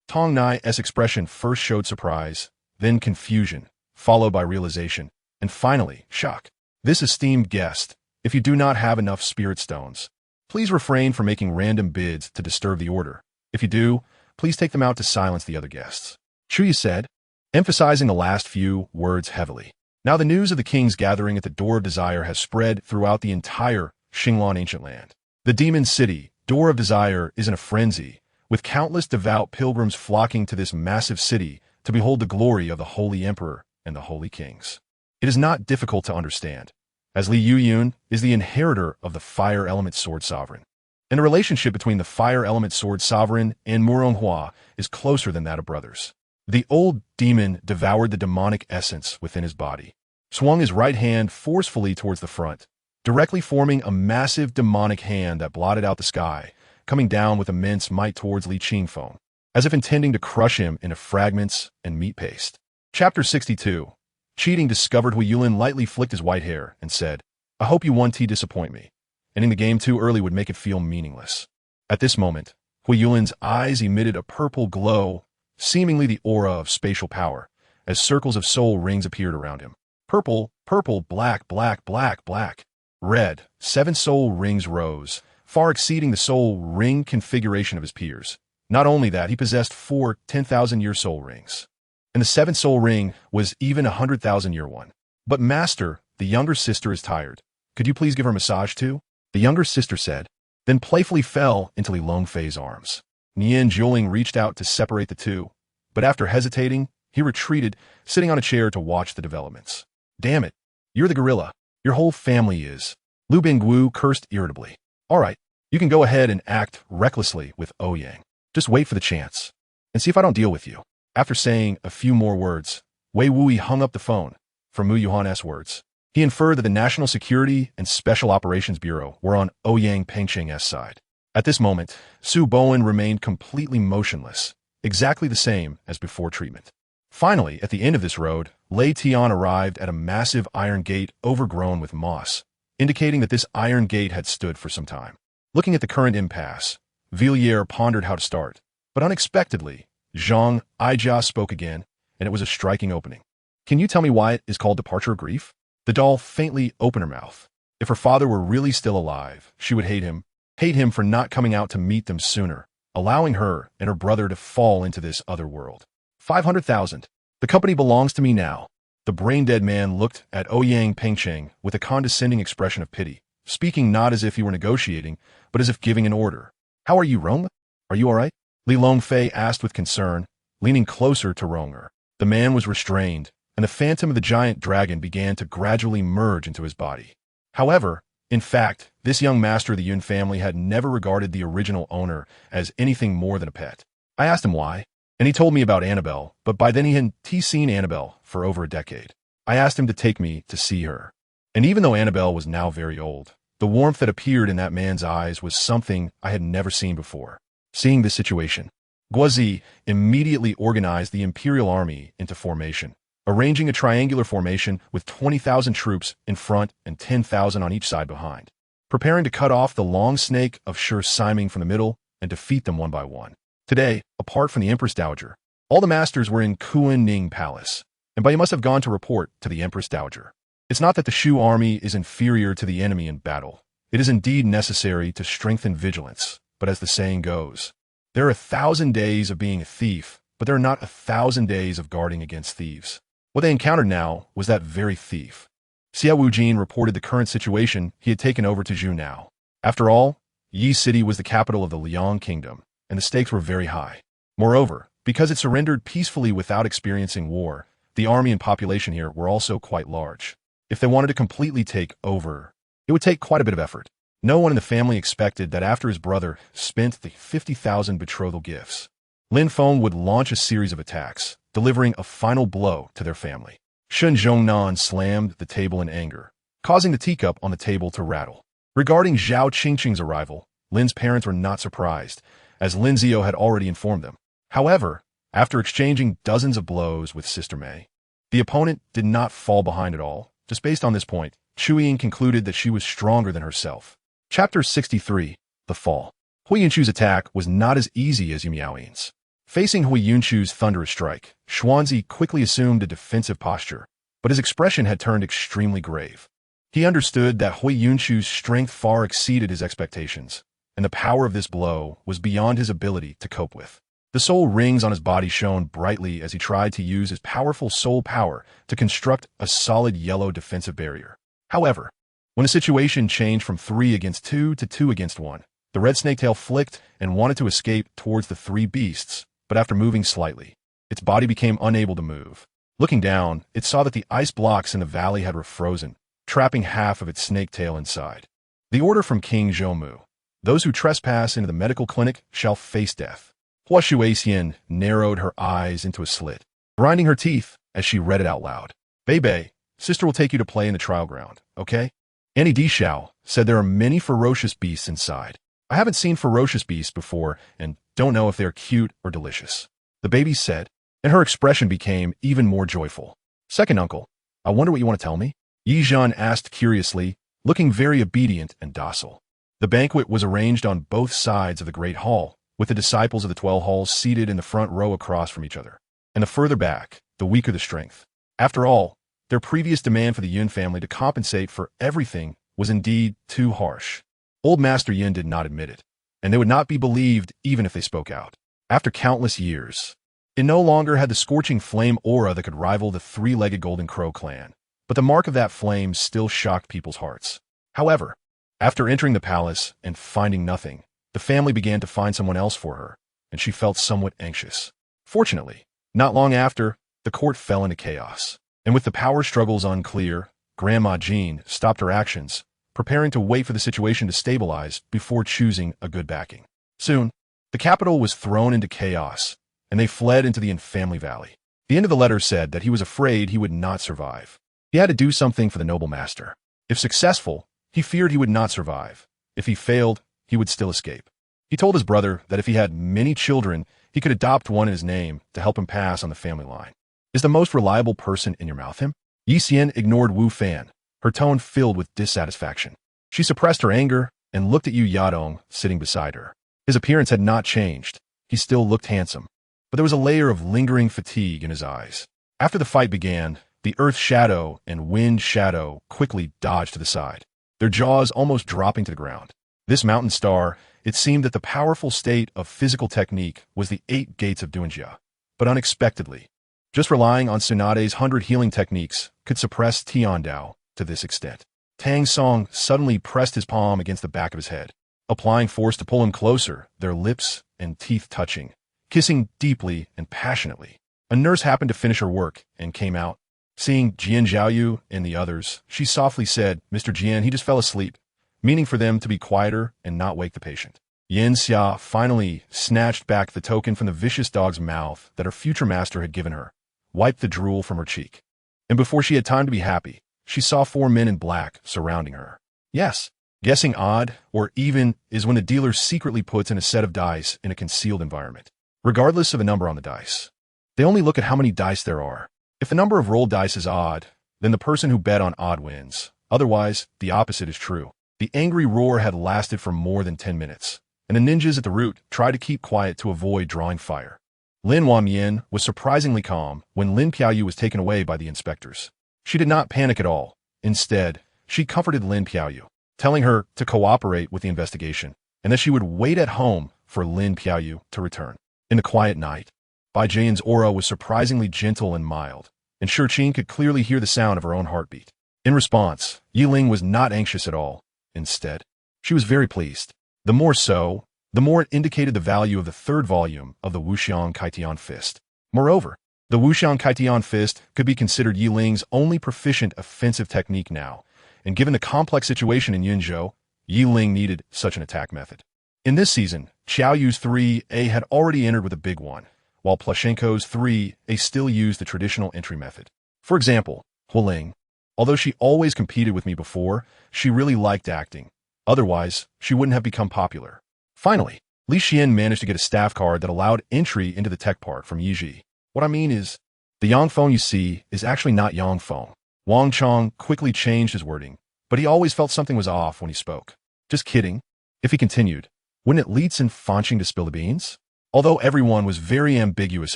Tong Nai's expression first showed surprise, then confusion, followed by realization, and finally, shock. This esteemed guest, if you do not have enough spirit stones, please refrain from making random bids to disturb the order. If you do, please take them out to silence the other guests. Chuya said, emphasizing the last few words heavily. Now the news of the king's gathering at the Door of Desire has spread throughout the entire Xinglan ancient land. The demon city, Door of Desire, is in a frenzy, with countless devout pilgrims flocking to this massive city to behold the glory of the Holy Emperor and the Holy Kings. It is not difficult to understand, as Li Yuyun is the inheritor of the Fire Element Sword Sovereign. And the relationship between the Fire Element Sword Sovereign and Muronghua is closer than that of brothers. The old demon devoured the demonic essence within his body, swung his right hand forcefully towards the front, directly forming a massive demonic hand that blotted out the sky, coming down with immense might towards Li Qingfeng, as if intending to crush him into fragments and meat paste. Chapter 62. Cheating discovered Hui Yulin lightly flicked his white hair and said, I hope you 1T disappoint me. Ending the game too early would make it feel meaningless. At this moment, Hui Yulin's eyes emitted a purple glow, seemingly the aura of spatial power, as circles of soul rings appeared around him. Purple, purple, black, black, black, black. Red, 7 soul rings rose, far exceeding the soul ring configuration of his peers. Not only that, he possessed 4 10,000-year soul rings. And the 7th soul ring was even a 100,000-year one. But master, the younger sister is tired. Could you please give her a massage too? The younger sister said, then playfully fell into Li Longfei's arms. Nian Zhuoling reached out to separate the two, but after hesitating, he retreated, sitting on a chair to watch the developments. Damn it, you're the gorilla. Your whole family is. Lu Binggu cursed irritably. All right, you can go ahead and act recklessly with Ouyang. Just wait for the chance, and see if I don't deal with you. After saying a few more words, Wei Wui hung up the phone. From Mu Yuhan's words, he inferred that the National Security and Special Operations Bureau were on Ouyang Pengcheng's side. At this moment, Su Bowen remained completely motionless, exactly the same as before treatment. Finally, at the end of this road, Lei Tian arrived at a massive iron gate overgrown with moss, indicating that this iron gate had stood for some time. Looking at the current impasse, Villiers pondered how to start, but unexpectedly, Zhang Aijia spoke again, and it was a striking opening. "Can you tell me why it is called departure of grief?" The doll faintly opened her mouth. If her father were really still alive, she would hate him for not coming out to meet them sooner, allowing her and her brother to fall into this other world. 500,000. The company belongs to me now. The brain-dead man looked at Ouyang Pengcheng with a condescending expression of pity, speaking not as if he were negotiating, but as if giving an order. "How are you, Rong? Are you all right?" Li Longfei asked with concern, leaning closer to Ronger. The man was restrained, and the phantom of the giant dragon began to gradually merge into his body. However, in fact, this young master of the Yun family had never regarded the original owner as anything more than a pet. I asked him why, and he told me about Annabelle, but by then he hadn't seen Annabelle for over a decade. I asked him to take me to see her. And even though Annabelle was now very old, the warmth that appeared in that man's eyes was something I had never seen before. Seeing this situation, Guozi immediately organized the Imperial Army into formation, arranging a triangular formation with 20,000 troops in front and 10,000 on each side behind, preparing to cut off the long snake of Shi Siming from the middle and defeat them one by one. Today, apart from the Empress Dowager, all the masters were in Kuan-Ning Palace, and Bai must have gone to report to the Empress Dowager. It's not that the Shu army is inferior to the enemy in battle. It is indeed necessary to strengthen vigilance, but as the saying goes, there are 1,000 days of being a thief, but there are not 1,000 days of guarding against thieves. What they encountered now was that very thief. Xia Wujin reported the current situation he had taken over to Zhu now. After all, Yi City was the capital of the Liang Kingdom, and the stakes were very high. Moreover, because it surrendered peacefully without experiencing war, the army and population here were also quite large. If they wanted to completely take over, it would take quite a bit of effort. No one in the family expected that after his brother spent the 50,000 betrothal gifts, Lin Feng would launch a series of attacks, delivering a final blow to their family. Shun Zhongnan slammed the table in anger, causing the teacup on the table to rattle. Regarding Zhao Qingqing's arrival, Lin's parents were not surprised, as Lin Zio had already informed them. However, after exchanging dozens of blows with Sister Mei, the opponent did not fall behind at all. Just based on this point, Chu Ying concluded that she was stronger than herself. Chapter 63, The Fall. Hui Yunchu's attack was not as easy as Yumiaoyin's. Facing Hui Yunchu's thunderous strike, Xuanzi quickly assumed a defensive posture, but his expression had turned extremely grave. He understood that Hui Yunchu's strength far exceeded his expectations, and the power of this blow was beyond his ability to cope with. The soul rings on his body shone brightly as he tried to use his powerful soul power to construct a solid yellow defensive barrier. However, when the situation changed from 3 against 2 to 2 against 1, the red snaketail flicked and wanted to escape towards the 3 beasts, but after moving slightly, its body became unable to move. Looking down, it saw that the ice blocks in the valley had refrozen, trapping half of its snake tail inside. The order from King Zhoumu: those who trespass into the medical clinic shall face death. Hua Shuixian narrowed her eyes into a slit, grinding her teeth as she read it out loud. "Bei, sister will take you to play in the trial ground, okay?" Annie Dishao said there are many ferocious beasts inside. "I haven't seen ferocious beasts before and don't know if they're cute or delicious," the baby said, and her expression became even more joyful. "Second uncle, I wonder what you want to tell me?" Yi Zhan asked curiously, looking very obedient and docile. The banquet was arranged on both sides of the great hall, with the disciples of the 12 halls seated in the front row across from each other. And the further back, the weaker the strength. After all, their previous demand for the Yun family to compensate for everything was indeed too harsh. Old Master Yin did not admit it, and they would not be believed even if they spoke out. After countless years, it no longer had the scorching flame aura that could rival the 3-legged Golden Crow clan, but the mark of that flame still shocked people's hearts. However, after entering the palace and finding nothing, the family began to find someone else for her, and she felt somewhat anxious. Fortunately, not long after, the court fell into chaos, and with the power struggles unclear, Grandma Jean stopped her actions, preparing to wait for the situation to stabilize before choosing a good backing. Soon, the capital was thrown into chaos, and they fled into the Infamily Valley. The end of the letter said that he was afraid he would not survive. He had to do something for the noble master. If successful, he feared he would not survive. If he failed, he would still escape. He told his brother that if he had many children, he could adopt one in his name to help him pass on the family line. Is the most reliable person in your mouth him? Yi Xian ignored Wu Fan, her tone filled with dissatisfaction. She suppressed her anger and looked at Yu Yadong sitting beside her. His appearance had not changed. He still looked handsome, but there was a layer of lingering fatigue in his eyes. After the fight began, the Earth Shadow and Wind Shadow quickly dodged to the side, their jaws almost dropping to the ground. This mountain star, it seemed that the powerful state of physical technique was the 8 gates of Dunjia, but unexpectedly, just relying on Tsunade's 100 healing techniques could suppress Tiandao to this extent. Tang San suddenly pressed his palm against the back of his head, applying force to pull him closer, their lips and teeth touching, kissing deeply and passionately. A nurse happened to finish her work and came out. Seeing Jian Zhaoyu and the others, she softly said, "Mr. Jian, he just fell asleep," meaning for them to be quieter and not wake the patient. Yin Xia finally snatched back the token from the vicious dog's mouth that her future master had given her, wiped the drool from her cheek. And before she had time to be happy, she saw 4 men in black surrounding her. Yes, guessing odd or even is when a dealer secretly puts in a set of dice in a concealed environment, regardless of a number on the dice. They only look at how many dice there are. If the number of rolled dice is odd, then the person who bet on odd wins. Otherwise, the opposite is true. The angry roar had lasted for more than 10 minutes, and the ninjas at the root tried to keep quiet to avoid drawing fire. Lin Wamian was surprisingly calm when Lin Piaoyu was taken away by the inspectors. She did not panic at all. Instead, she comforted Lin Piaoyu, telling her to cooperate with the investigation, and that she would wait at home for Lin Piaoyu to return. In the quiet night, Bai Jian's aura was surprisingly gentle and mild, and Shurqin could clearly hear the sound of her own heartbeat. In response, Yi Ling was not anxious at all. Instead, she was very pleased. The more so, the more it indicated the value of the 3rd volume of the Wuxian Kaitian Fist. Moreover, the Wuxian Kaitian Fist could be considered Yi Ling's only proficient offensive technique now, and given the complex situation in Yunzhou, Yi Ling needed such an attack method. In this season, Qiao Yu's 3A had already entered with a big one, while Plushenko's 3A still used the traditional entry method. For example, Huling, although she always competed with me before, she really liked acting. Otherwise, she wouldn't have become popular. Finally, Li Xian managed to get a staff card that allowed entry into the tech part from Yiji. What I mean is, the Yangfeng you see is actually not Yangfeng. Wang Chong quickly changed his wording, but he always felt something was off when he spoke. Just kidding. If he continued, wouldn't it lead Sin Fanqing to spill the beans? Although everyone was very ambiguous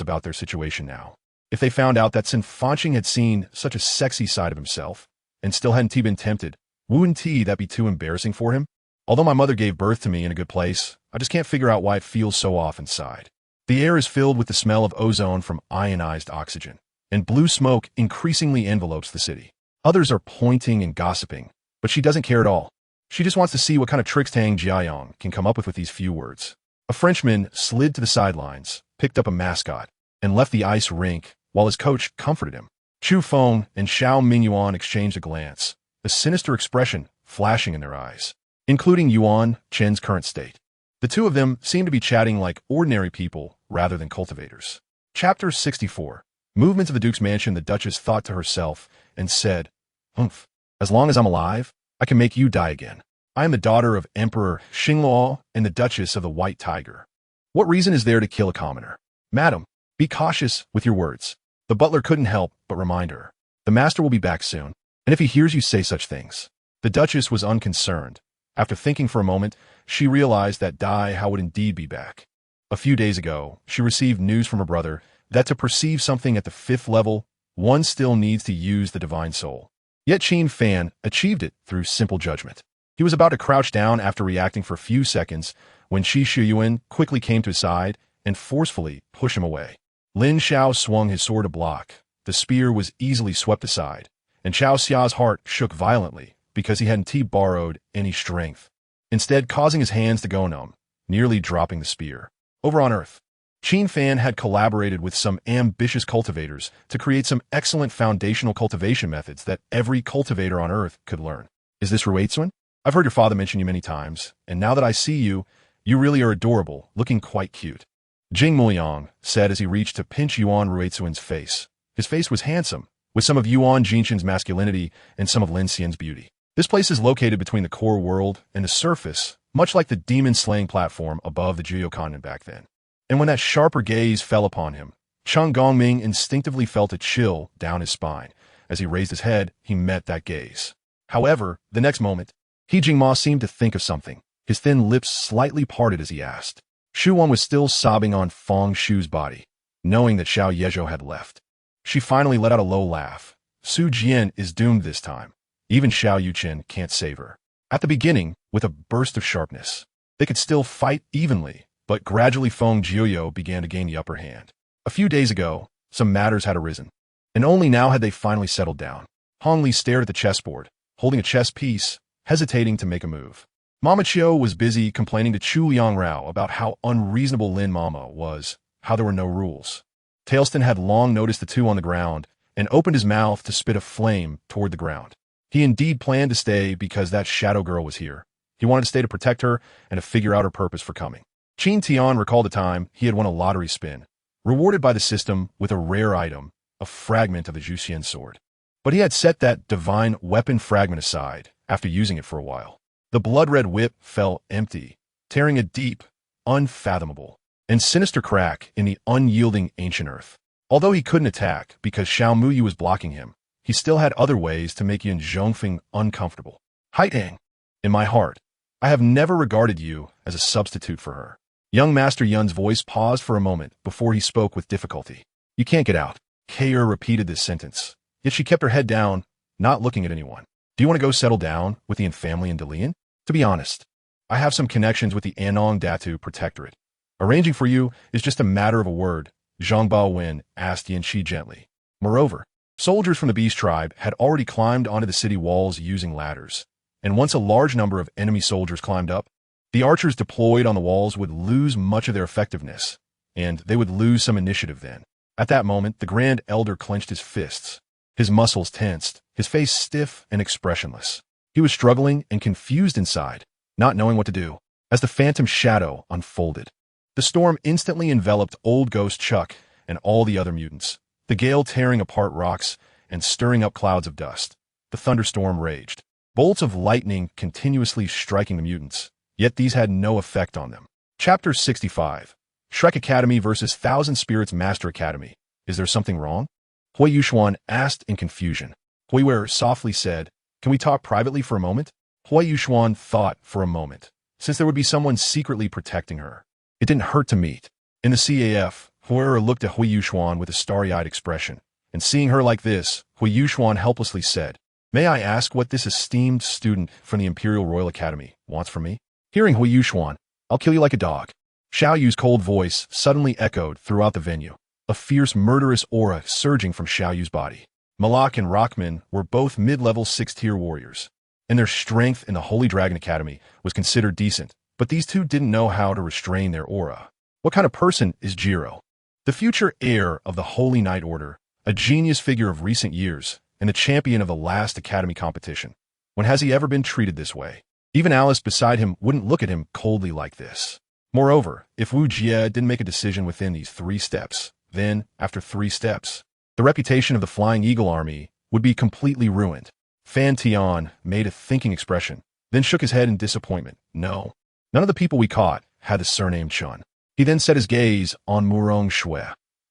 about their situation now. If they found out that Sin Fanqing had seen such a sexy side of himself, and still hadn't been tempted, wouldn't that be too embarrassing for him? Although my mother gave birth to me in a good place, I just can't figure out why it feels so off inside. The air is filled with the smell of ozone from ionized oxygen, and blue smoke increasingly envelopes the city. Others are pointing and gossiping, but she doesn't care at all. She just wants to see what kind of tricks Tang Jiayong can come up with these few words. A Frenchman slid to the sidelines, picked up a mascot, and left the ice rink while his coach comforted him. Chu Feng and Xiao Mingyuan exchanged a glance, a sinister expression flashing in their eyes, including Yuan Chen's current state. The two of them seemed to be chatting like ordinary people rather than cultivators. Chapter 64. Movements of the Duke's mansion. The Duchess thought to herself and said, "Humph, as long as I'm alive, I can make you die again. I am the daughter of Emperor Xingluo and the Duchess of the White Tiger. What reason is there to kill a commoner? Madam, be cautious with your words." The butler couldn't help but remind her. The master will be back soon, and if he hears you say such things. The Duchess was unconcerned. After thinking for a moment, she realized that Dai Huabin would indeed be back. A few days ago, she received news from her brother that to perceive something at the 5th level, one still needs to use the divine soul. Yet Qin Fan achieved it through simple judgment. He was about to crouch down after reacting for a few seconds when Shi Shuyuan quickly came to his side and forcefully pushed him away. Lin Xiao swung his sword to block. The spear was easily swept aside, and Xiao Xia's heart shook violently because he hadn't borrowed any strength, instead causing his hands to go numb, nearly dropping the spear. Over on Earth, Qin Fan had collaborated with some ambitious cultivators to create some excellent foundational cultivation methods that every cultivator on Earth could learn. Is this Ruetsuan? I've heard your father mention you many times, and now that I see you, you really are adorable, looking quite cute. Jing Muliang said as he reached to pinch Yuan Ruetsuan's face. His face was handsome, with some of Yuan Jinshin's masculinity and some of Lin Xian's beauty. This place is located between the core world and the surface, much like the demon-slaying platform above the Juyo continent back then. And when that sharper gaze fell upon him, Cheng Gongming instinctively felt a chill down his spine. As he raised his head, he met that gaze. However, the next moment, He Jingma seemed to think of something. His thin lips slightly parted as he asked. Shu Wan was still sobbing on Feng Shu's body, knowing that Xiao Yezhou had left. She finally let out a low laugh. Su Jian is doomed this time. Even Xiao Yuchen can't save her. At the beginning, with a burst of sharpness, they could still fight evenly, but gradually Feng Jiuyou began to gain the upper hand. A few days ago, some matters had arisen, and only now had they finally settled down. Hong Li stared at the chessboard, holding a chess piece, hesitating to make a move. Mama Chiu was busy complaining to Chu Yangrao about how unreasonable Lin Mama was, how there were no rules. Tailston had long noticed the two on the ground and opened his mouth to spit a flame toward the ground. He indeed planned to stay because that shadow girl was here. He wanted to stay to protect her and to figure out her purpose for coming. Qin Tian recalled the time he had won a lottery spin, rewarded by the system with a rare item, a fragment of the Zhuxian sword. But he had set that divine weapon fragment aside after using it for a while. The blood-red whip fell empty, tearing a deep, unfathomable, and sinister crack in the unyielding ancient earth. Although he couldn't attack because Xiao Muyi was blocking him, he still had other ways to make Yin Zhongfeng uncomfortable. Haitang, in my heart, I have never regarded you as a substitute for her. Young Master Yun's voice paused for a moment before he spoke with difficulty. You can't get out. Heir repeated this sentence, yet she kept her head down, not looking at anyone. Do you want to go settle down with the Yin family in Dalian? To be honest, I have some connections with the Anong Datu Protectorate. Arranging for you is just a matter of a word, Zhang Baowen asked Yin Qi gently. Moreover, soldiers from the Beast tribe had already climbed onto the city walls using ladders, and once a large number of enemy soldiers climbed up, the archers deployed on the walls would lose much of their effectiveness, and they would lose some initiative then. At that moment, the Grand Elder clenched his fists. His muscles tensed, his face stiff and expressionless. He was struggling and confused inside, not knowing what to do, as the phantom shadow unfolded. The storm instantly enveloped Old Ghost Chuck and all the other mutants, the gale tearing apart rocks and stirring up clouds of dust. The thunderstorm raged, bolts of lightning continuously striking the mutants, yet these had no effect on them. Chapter 65. Shrek Academy versus Thousand Spirits Master Academy. Is there something wrong? Huo Yuxuan asked in confusion. Huiwer softly said, Can we talk privately for a moment? Huo Yuxuan thought for a moment, since there would be someone secretly protecting her. It didn't hurt to meet. In the CAF, Huiwer looked at Huo Yuxuan with a starry-eyed expression, and seeing her like this, Huo Yuxuan helplessly said, May I ask what this esteemed student from the Imperial Royal Academy wants from me? Hearing Huo Yuxuan, I'll kill you like a dog. Xiao Yu's cold voice suddenly echoed throughout the venue, a fierce murderous aura surging from Xiao Yu's body. Malak and Rockman were both mid-level 6-tier warriors, and their strength in the Holy Dragon Academy was considered decent, but these two didn't know how to restrain their aura. What kind of person is Jiro? The future heir of the Holy Knight Order, a genius figure of recent years, and the champion of the last Academy competition. When has he ever been treated this way? Even Alice beside him wouldn't look at him coldly like this. Moreover, if Wu Jie didn't make a decision within these 3 steps, then, after 3 steps, the reputation of the Flying Eagle Army would be completely ruined. Fan Tian made a thinking expression, then shook his head in disappointment. No, none of the people we caught had the surname Chun. He then set his gaze on Murong Shui,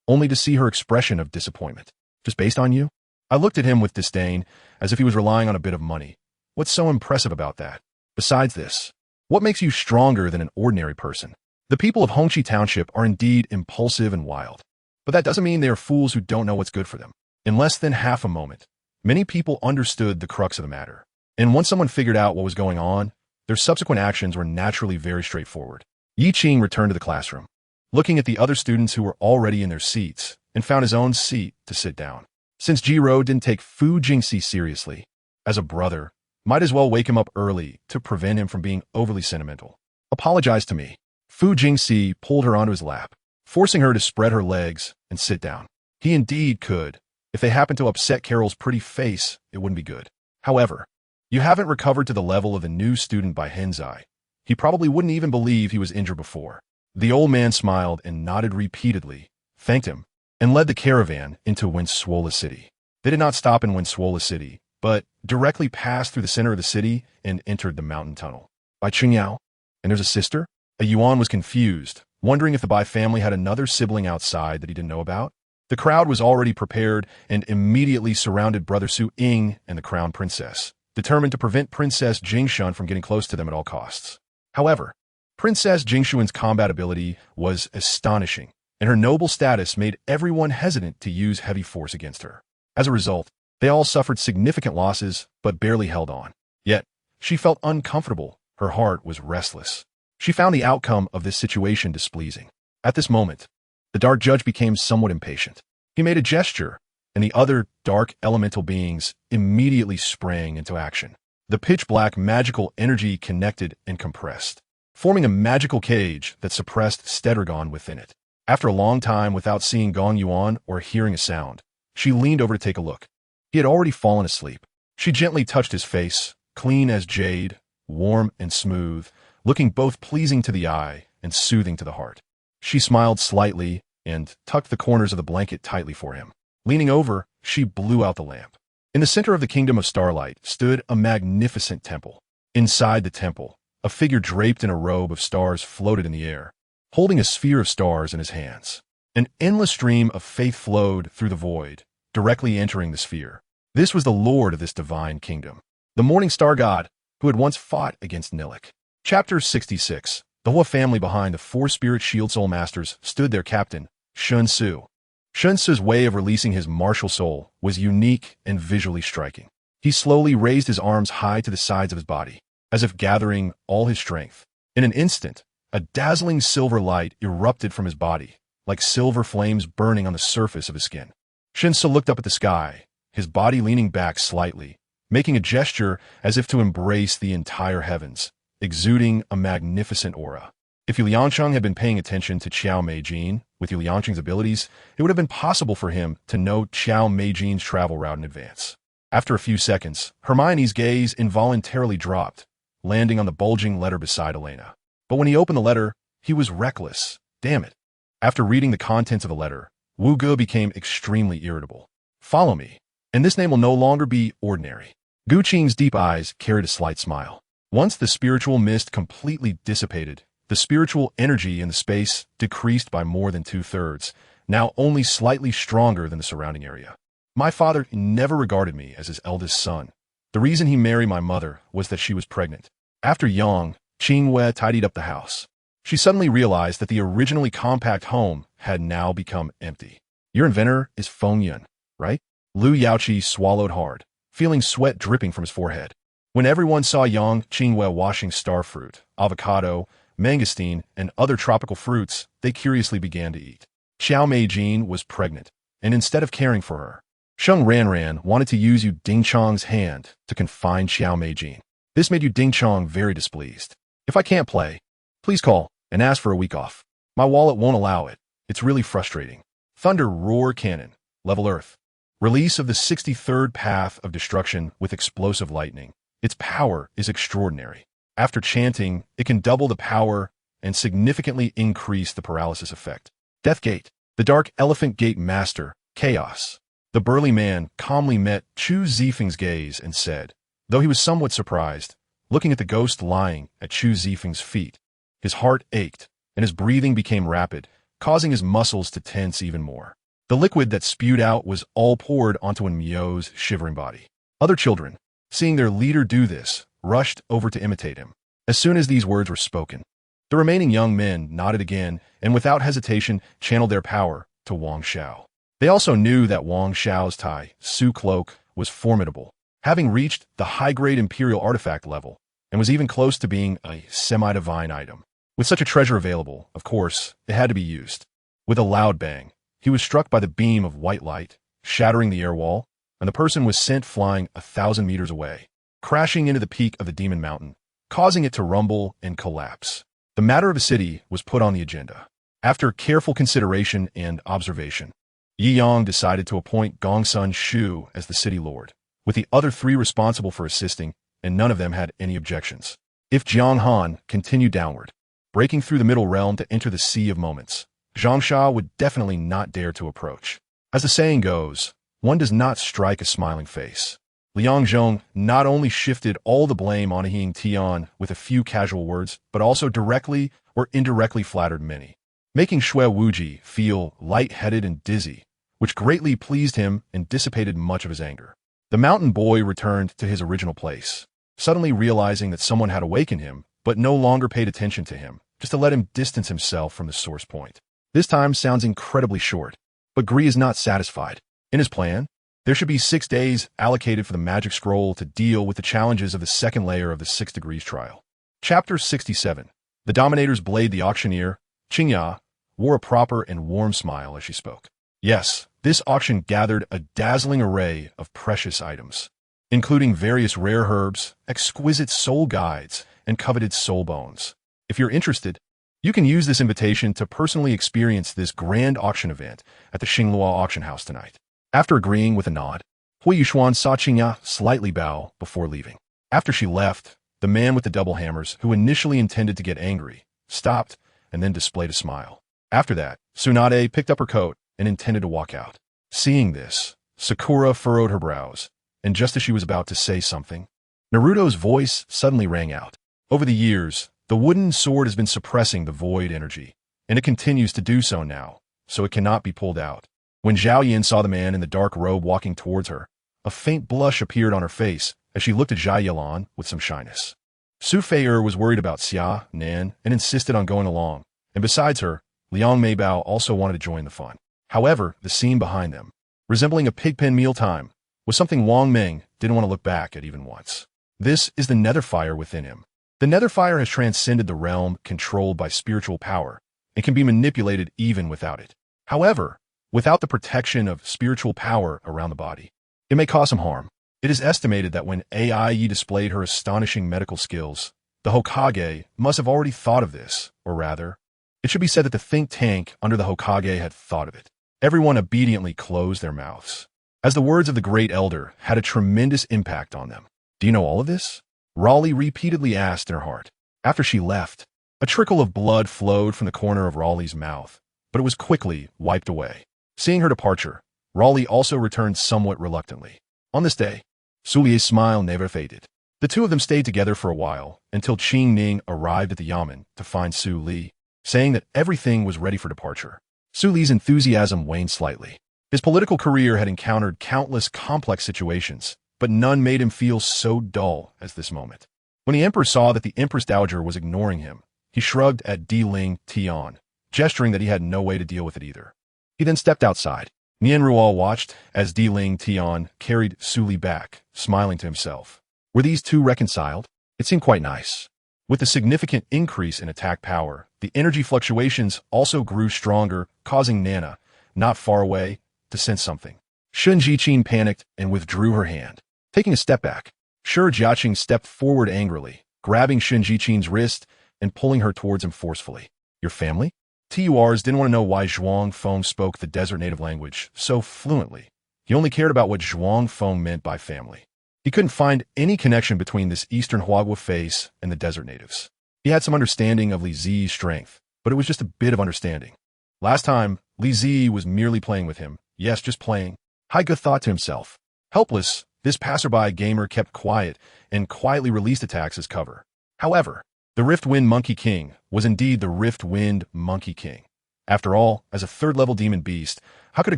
only to see her expression of disappointment. Just based on you? I looked at him with disdain, as if he was relying on a bit of money. What's so impressive about that? Besides this, what makes you stronger than an ordinary person? The people of Hongqi Township are indeed impulsive and wild, but that doesn't mean they are fools who don't know what's good for them. In less than half a moment, many people understood the crux of the matter, and once someone figured out what was going on, their subsequent actions were naturally very straightforward. Yi Qing returned to the classroom, looking at the other students who were already in their seats, and found his own seat to sit down. Since Jiro didn't take Fu Jingxi seriously, as a brother, might as well wake him up early to prevent him from being overly sentimental. Apologize to me. Fu Jingxi pulled her onto his lap, forcing her to spread her legs and sit down. He indeed could. If they happened to upset Carol's pretty face, it wouldn't be good. However, you haven't recovered to the level of the new student by Henzai. He probably wouldn't even believe he was injured before. The old man smiled and nodded repeatedly, thanked him, and led the caravan into Winsuola City. They did not stop in Winsuola City, but directly passed through the center of the city and entered the mountain tunnel. By Qingyao? And there's a sister? A Yuan was confused, wondering if the Bai family had another sibling outside that he didn't know about. The crowd was already prepared and immediately surrounded Brother Su Ying and the crown princess, determined to prevent Princess Jingshan from getting close to them at all costs. However, Princess Jingshuan's combat ability was astonishing, and her noble status made everyone hesitant to use heavy force against her. As a result, they all suffered significant losses but barely held on. Yet, she felt uncomfortable. Her heart was restless. She found the outcome of this situation displeasing. At this moment, the Dark Judge became somewhat impatient. He made a gesture, and the other dark elemental beings immediately sprang into action. The pitch-black magical energy connected and compressed, forming a magical cage that suppressed Stedragon within it. After a long time without seeing Gong Yuan or hearing a sound, she leaned over to take a look. He had already fallen asleep. She gently touched his face, clean as jade, warm and smooth, looking both pleasing to the eye and soothing to the heart. She smiled slightly and tucked the corners of the blanket tightly for him. Leaning over, she blew out the lamp. In the center of the kingdom of starlight stood a magnificent temple. Inside the temple, a figure draped in a robe of stars floated in the air, holding a sphere of stars in his hands. An endless stream of faith flowed through the void, directly entering the sphere. This was the lord of this divine kingdom, the morning star god who had once fought against Nilik. Chapter 66. The Huo family behind the four spirit shield soul masters stood their captain, Shun Su. Shun Su's way of releasing his martial soul was unique and visually striking. He slowly raised his arms high to the sides of his body, as if gathering all his strength. In an instant, a dazzling silver light erupted from his body, like silver flames burning on the surface of his skin. Shun Su looked up at the sky, his body leaning back slightly, making a gesture as if to embrace the entire heavens, exuding a magnificent aura. If Yu Liangsheng had been paying attention to Qiao Meijin with Yu Liangsheng's abilities, it would have been possible for him to know Qiao Meijin's travel route in advance. After a few seconds, Hermione's gaze involuntarily dropped, landing on the bulging letter beside Elena. But when he opened the letter, he was reckless. Damn it. After reading the contents of the letter, Wu Ge became extremely irritable. Follow me, and this name will no longer be ordinary. Gu Qing's deep eyes carried a slight smile. Once the spiritual mist completely dissipated, the spiritual energy in the space decreased by more than 2/3, now only slightly stronger than the surrounding area. My father never regarded me as his eldest son. The reason he married my mother was that she was pregnant. After Yang, Qingwei tidied up the house. She suddenly realized that the originally compact home had now become empty. Your inventor is Feng Yun, right? Lu Yaoqi swallowed hard, feeling sweat dripping from his forehead. When everyone saw Yang Qingwei washing starfruit, avocado, mangosteen, and other tropical fruits, they curiously began to eat. Qiao Meijin was pregnant, and instead of caring for her, Sheng Ranran wanted to use Yu Dingchong's hand to confine Qiao Meijin. This made Yu Dingchong very displeased. If I can't play, please call and ask for a week off. My wallet won't allow it. It's really frustrating. Thunder Roar Cannon, Level Earth. Release of the 63rd Path of Destruction with explosive lightning. Its power is extraordinary. After chanting, it can double the power and significantly increase the paralysis effect. Death Gate. The Dark Elephant Gate Master, Chaos. The burly man calmly met Chu Zifeng's gaze and said, though he was somewhat surprised, looking at the ghost lying at Chu Zifeng's feet, his heart ached, and his breathing became rapid, causing his muscles to tense even more. The liquid that spewed out was all poured onto Miao's shivering body. Other children, seeing their leader do this, rushed over to imitate him. As soon as these words were spoken, the remaining young men nodded again and without hesitation channeled their power to Wang Xiao. They also knew that Wang Xiao's Tai Su cloak was formidable, having reached the high-grade imperial artifact level, and was even close to being a semi-divine item. With such a treasure available, of course, it had to be used. With a loud bang, he was struck by the beam of white light, shattering the air wall, and the person was sent flying 1,000 meters away, crashing into the peak of the Demon Mountain, causing it to rumble and collapse. The matter of a city was put on the agenda. After careful consideration and observation, Yi Yang decided to appoint Gongsun Shu as the city lord, with the other three responsible for assisting, and none of them had any objections. If Jiang Han continued downward, breaking through the middle realm to enter the Sea of Moments, Zhang Sha would definitely not dare to approach. As the saying goes, one does not strike a smiling face. Liang Zhong not only shifted all the blame on Hing Tian with a few casual words, but also directly or indirectly flattered many. making Shui Wuji feel light-headed and dizzy, which greatly pleased him and dissipated much of his anger. The mountain boy returned to his original place, suddenly realizing that someone had awakened him, but no longer paid attention to him, just to let him distance himself from the source point. This time sounds incredibly short, but Gree is not satisfied. In his plan, there should be 6 days allocated for the magic scroll to deal with the challenges of the second layer of the 6 degrees trial. Chapter 67. The Dominator's Blade. The auctioneer, Qingya, wore a proper and warm smile as she spoke. Yes, this auction gathered a dazzling array of precious items, including various rare herbs, exquisite soul guides, and coveted soul bones. If you're interested, you can use this invitation to personally experience this grand auction event at the Xingluo auction house tonight. After agreeing with a nod, Huo Yuxuan saw Qingya slightly bow before leaving. After she left, the man with the double hammers, who initially intended to get angry, stopped and then displayed a smile. After that, Tsunade picked up her coat and intended to walk out. Seeing this, Sakura furrowed her brows, and just as she was about to say something, Naruto's voice suddenly rang out. Over the years, the wooden sword has been suppressing the void energy, and it continues to do so now, so it cannot be pulled out. When Zhao Yin saw the man in the dark robe walking towards her, a faint blush appeared on her face as she looked at Zhai Yilan with some shyness. Su Fei'er was worried about Xia Nan and insisted on going along, and besides her, Liang Meibao also wanted to join the fun. However, the scene behind them, resembling a pigpen mealtime, was something Wang Meng didn't want to look back at even once. This is the nether fire within him. The nether fire has transcended the realm controlled by spiritual power and can be manipulated even without it. However, without the protection of spiritual power around the body, it may cause some harm. It is estimated that when Ai displayed her astonishing medical skills, the Hokage must have already thought of this, or rather, it should be said that the think tank under the Hokage had thought of it. Everyone obediently closed their mouths, as the words of the great elder had a tremendous impact on them. Do you know all of this? Raleigh repeatedly asked in her heart. After she left, a trickle of blood flowed from the corner of Raleigh's mouth, but it was quickly wiped away. Seeing her departure, Raleigh also returned somewhat reluctantly. On this day, Sulie's smile never faded. The two of them stayed together for a while until Qing Ning arrived at the yamen to find Su Li, saying that everything was ready for departure. Su Li's enthusiasm waned slightly. His political career had encountered countless complex situations, but none made him feel so dull as this moment. When the emperor saw that the Empress Dowager was ignoring him, he shrugged at Di Ling Tian, gesturing that he had no way to deal with it either. He then stepped outside. Nian Ruo watched as Di Ling Tian carried Su Li back, smiling to himself. Were these two reconciled? It seemed quite nice. With the significant increase in attack power, the energy fluctuations also grew stronger, causing Nana, not far away, to sense something. Shun Jiqin panicked and withdrew her hand. Taking a step back, Shi Jiaqing stepped forward angrily, grabbing Shun Jiqin's wrist and pulling her towards him forcefully. Your family? TURs didn't want to know why Zhuang Feng spoke the desert native language so fluently. He only cared about what Zhuang Feng meant by family. He couldn't find any connection between this Eastern Huagua face and the desert natives. He had some understanding of Li Zi's strength, but it was just a bit of understanding. Last time, Li Zi was merely playing with him. Yes, just playing. Haiga thought to himself. Helpless, this passerby gamer kept quiet and quietly released attacks as cover. However, the Rift Wind Monkey King was indeed the Rift Wind Monkey King. After all, as a third-level demon beast, how could a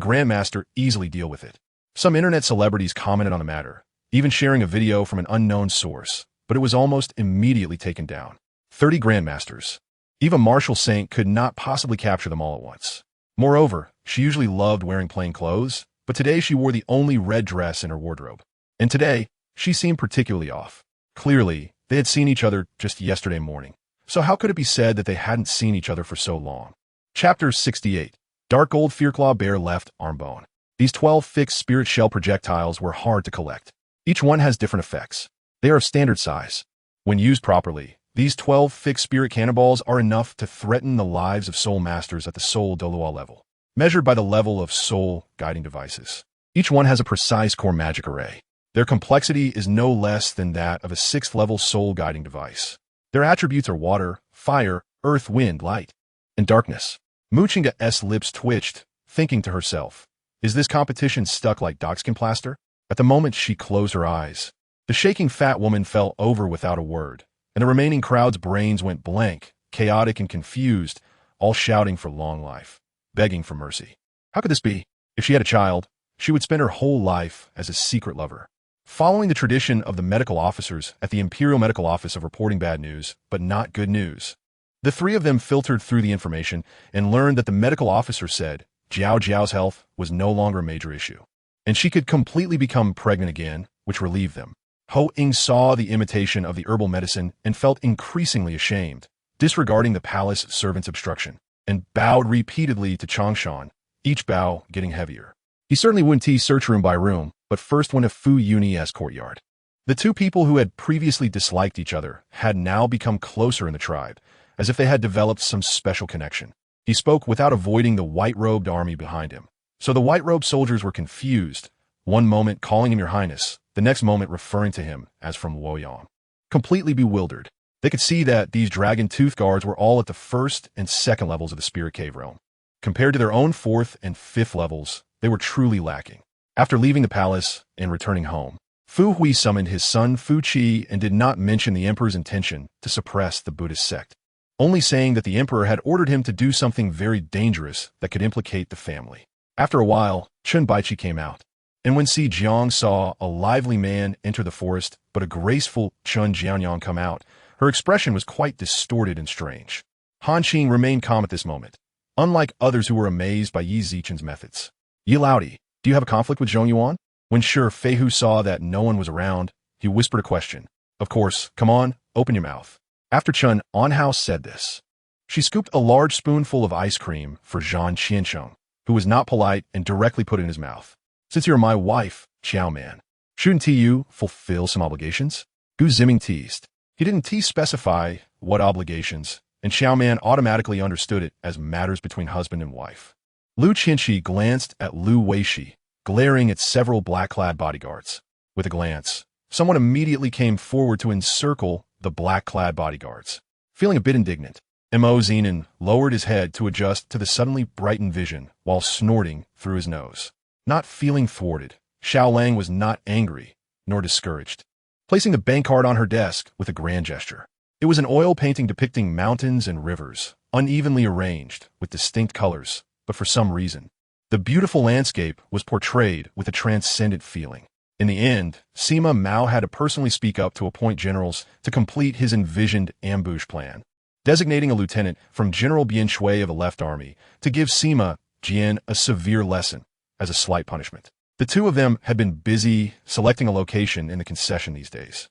grandmaster easily deal with it? Some internet celebrities commented on the matter, even sharing a video from an unknown source, but it was almost immediately taken down. 30 grandmasters. Even Marshall Saint could not possibly capture them all at once. Moreover, she usually loved wearing plain clothes, but today she wore the only red dress in her wardrobe. And today, she seemed particularly off. Clearly, they had seen each other just yesterday morning. So how could it be said that they hadn't seen each other for so long? Chapter 68. Dark Gold Fearclaw Bear Left Arm Bone. These 12 fixed spirit shell projectiles were hard to collect. Each one has different effects. They are of standard size. When used properly, these 12 fixed spirit cannonballs are enough to threaten the lives of soul masters at the soul Douluo level, measured by the level of soul guiding devices. Each one has a precise core magic array. Their complexity is no less than that of a 6th level soul guiding device. Their attributes are water, fire, earth, wind, light, and darkness. Muchinga's lips twitched, thinking to herself, is this competition stuck like dogskin plaster? At the moment she closed her eyes, the shaking fat woman fell over without a word, and the remaining crowd's brains went blank, chaotic and confused, all shouting for long life, begging for mercy. How could this be? If she had a child, she would spend her whole life as a secret lover. Following the tradition of the medical officers at the Imperial Medical Office of reporting bad news, but not good news, the three of them filtered through the information and learned that the medical officer said Jiao Jiao's health was no longer a major issue, and she could completely become pregnant again, which relieved them. Ho Ying saw the imitation of the herbal medicine and felt increasingly ashamed, disregarding the palace servant's obstruction, and bowed repeatedly to Changshan, each bow getting heavier. He certainly wouldn't tease search room by room, but first went to Fu Yuni's courtyard. The two people who had previously disliked each other had now become closer in the tribe, as if they had developed some special connection. He spoke without avoiding the white-robed army behind him. So the white-robed soldiers were confused, one moment calling him Your Highness, the next moment referring to him as from Luoyang. Completely bewildered, they could see that these dragon tooth guards were all at the first and second levels of the spirit cave realm. Compared to their own fourth and fifth levels, they were truly lacking. After leaving the palace and returning home, Fu Hui summoned his son Fu Qi and did not mention the emperor's intention to suppress the Buddhist sect, only saying that the emperor had ordered him to do something very dangerous that could implicate the family. After a while, Chen Baichi came out, and when Si Jiang saw a lively man enter the forest but a graceful Chun Jianyang come out, her expression was quite distorted and strange. Han Qing remained calm at this moment, unlike others who were amazed by Yi Zichen's methods. Yi Laodi, do you have a conflict with Zhong Yuan? When Shi Feihu saw that no one was around, he whispered a question. Of course, come on, open your mouth. After Chun Anhao said this, she scooped a large spoonful of ice cream for Zhang Qiansheng, who was not polite and directly put it in his mouth. Since you're my wife, Xiao Man, shouldn't you fulfill some obligations? Gu Ziming teased. He didn't specify what obligations, and Xiao Man automatically understood it as matters between husband and wife. Lu Qinshi glanced at Lu Weishi, glaring at several black-clad bodyguards. With a glance, someone immediately came forward to encircle the black-clad bodyguards. Feeling a bit indignant, Mo Zenon lowered his head to adjust to the suddenly brightened vision while snorting through his nose. Not feeling thwarted, Xiao Lang was not angry, nor discouraged. Placing the bank card on her desk with a grand gesture. It was an oil painting depicting mountains and rivers, unevenly arranged, with distinct colors, but for some reason, the beautiful landscape was portrayed with a transcendent feeling. In the end, Sima Mao had to personally speak up to appoint generals to complete his envisioned ambush plan, designating a lieutenant from General Bian Shui of the Left Army to give Sima Jian a severe lesson as a slight punishment. The two of them had been busy selecting a location in the concession these days.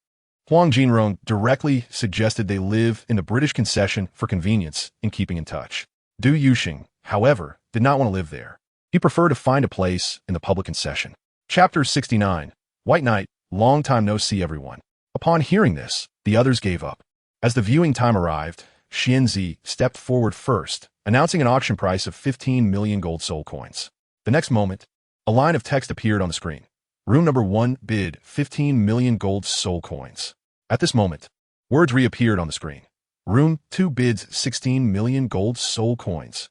Huang Jinrong directly suggested they live in the British concession for convenience in keeping in touch. Du Yuxing, however, did not want to live there. He preferred to find a place in the public concession. Chapter 69. White Knight, long time no see everyone. Upon hearing this, the others gave up. As the viewing time arrived, Xianzi stepped forward first, announcing an auction price of 15 million gold soul coins. The next moment, a line of text appeared on the screen. Room number 1 bid 15 million gold soul coins. At this moment, words reappeared on the screen. Room 2 bids 16 million gold soul coins.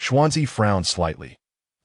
Xuanzi frowned slightly.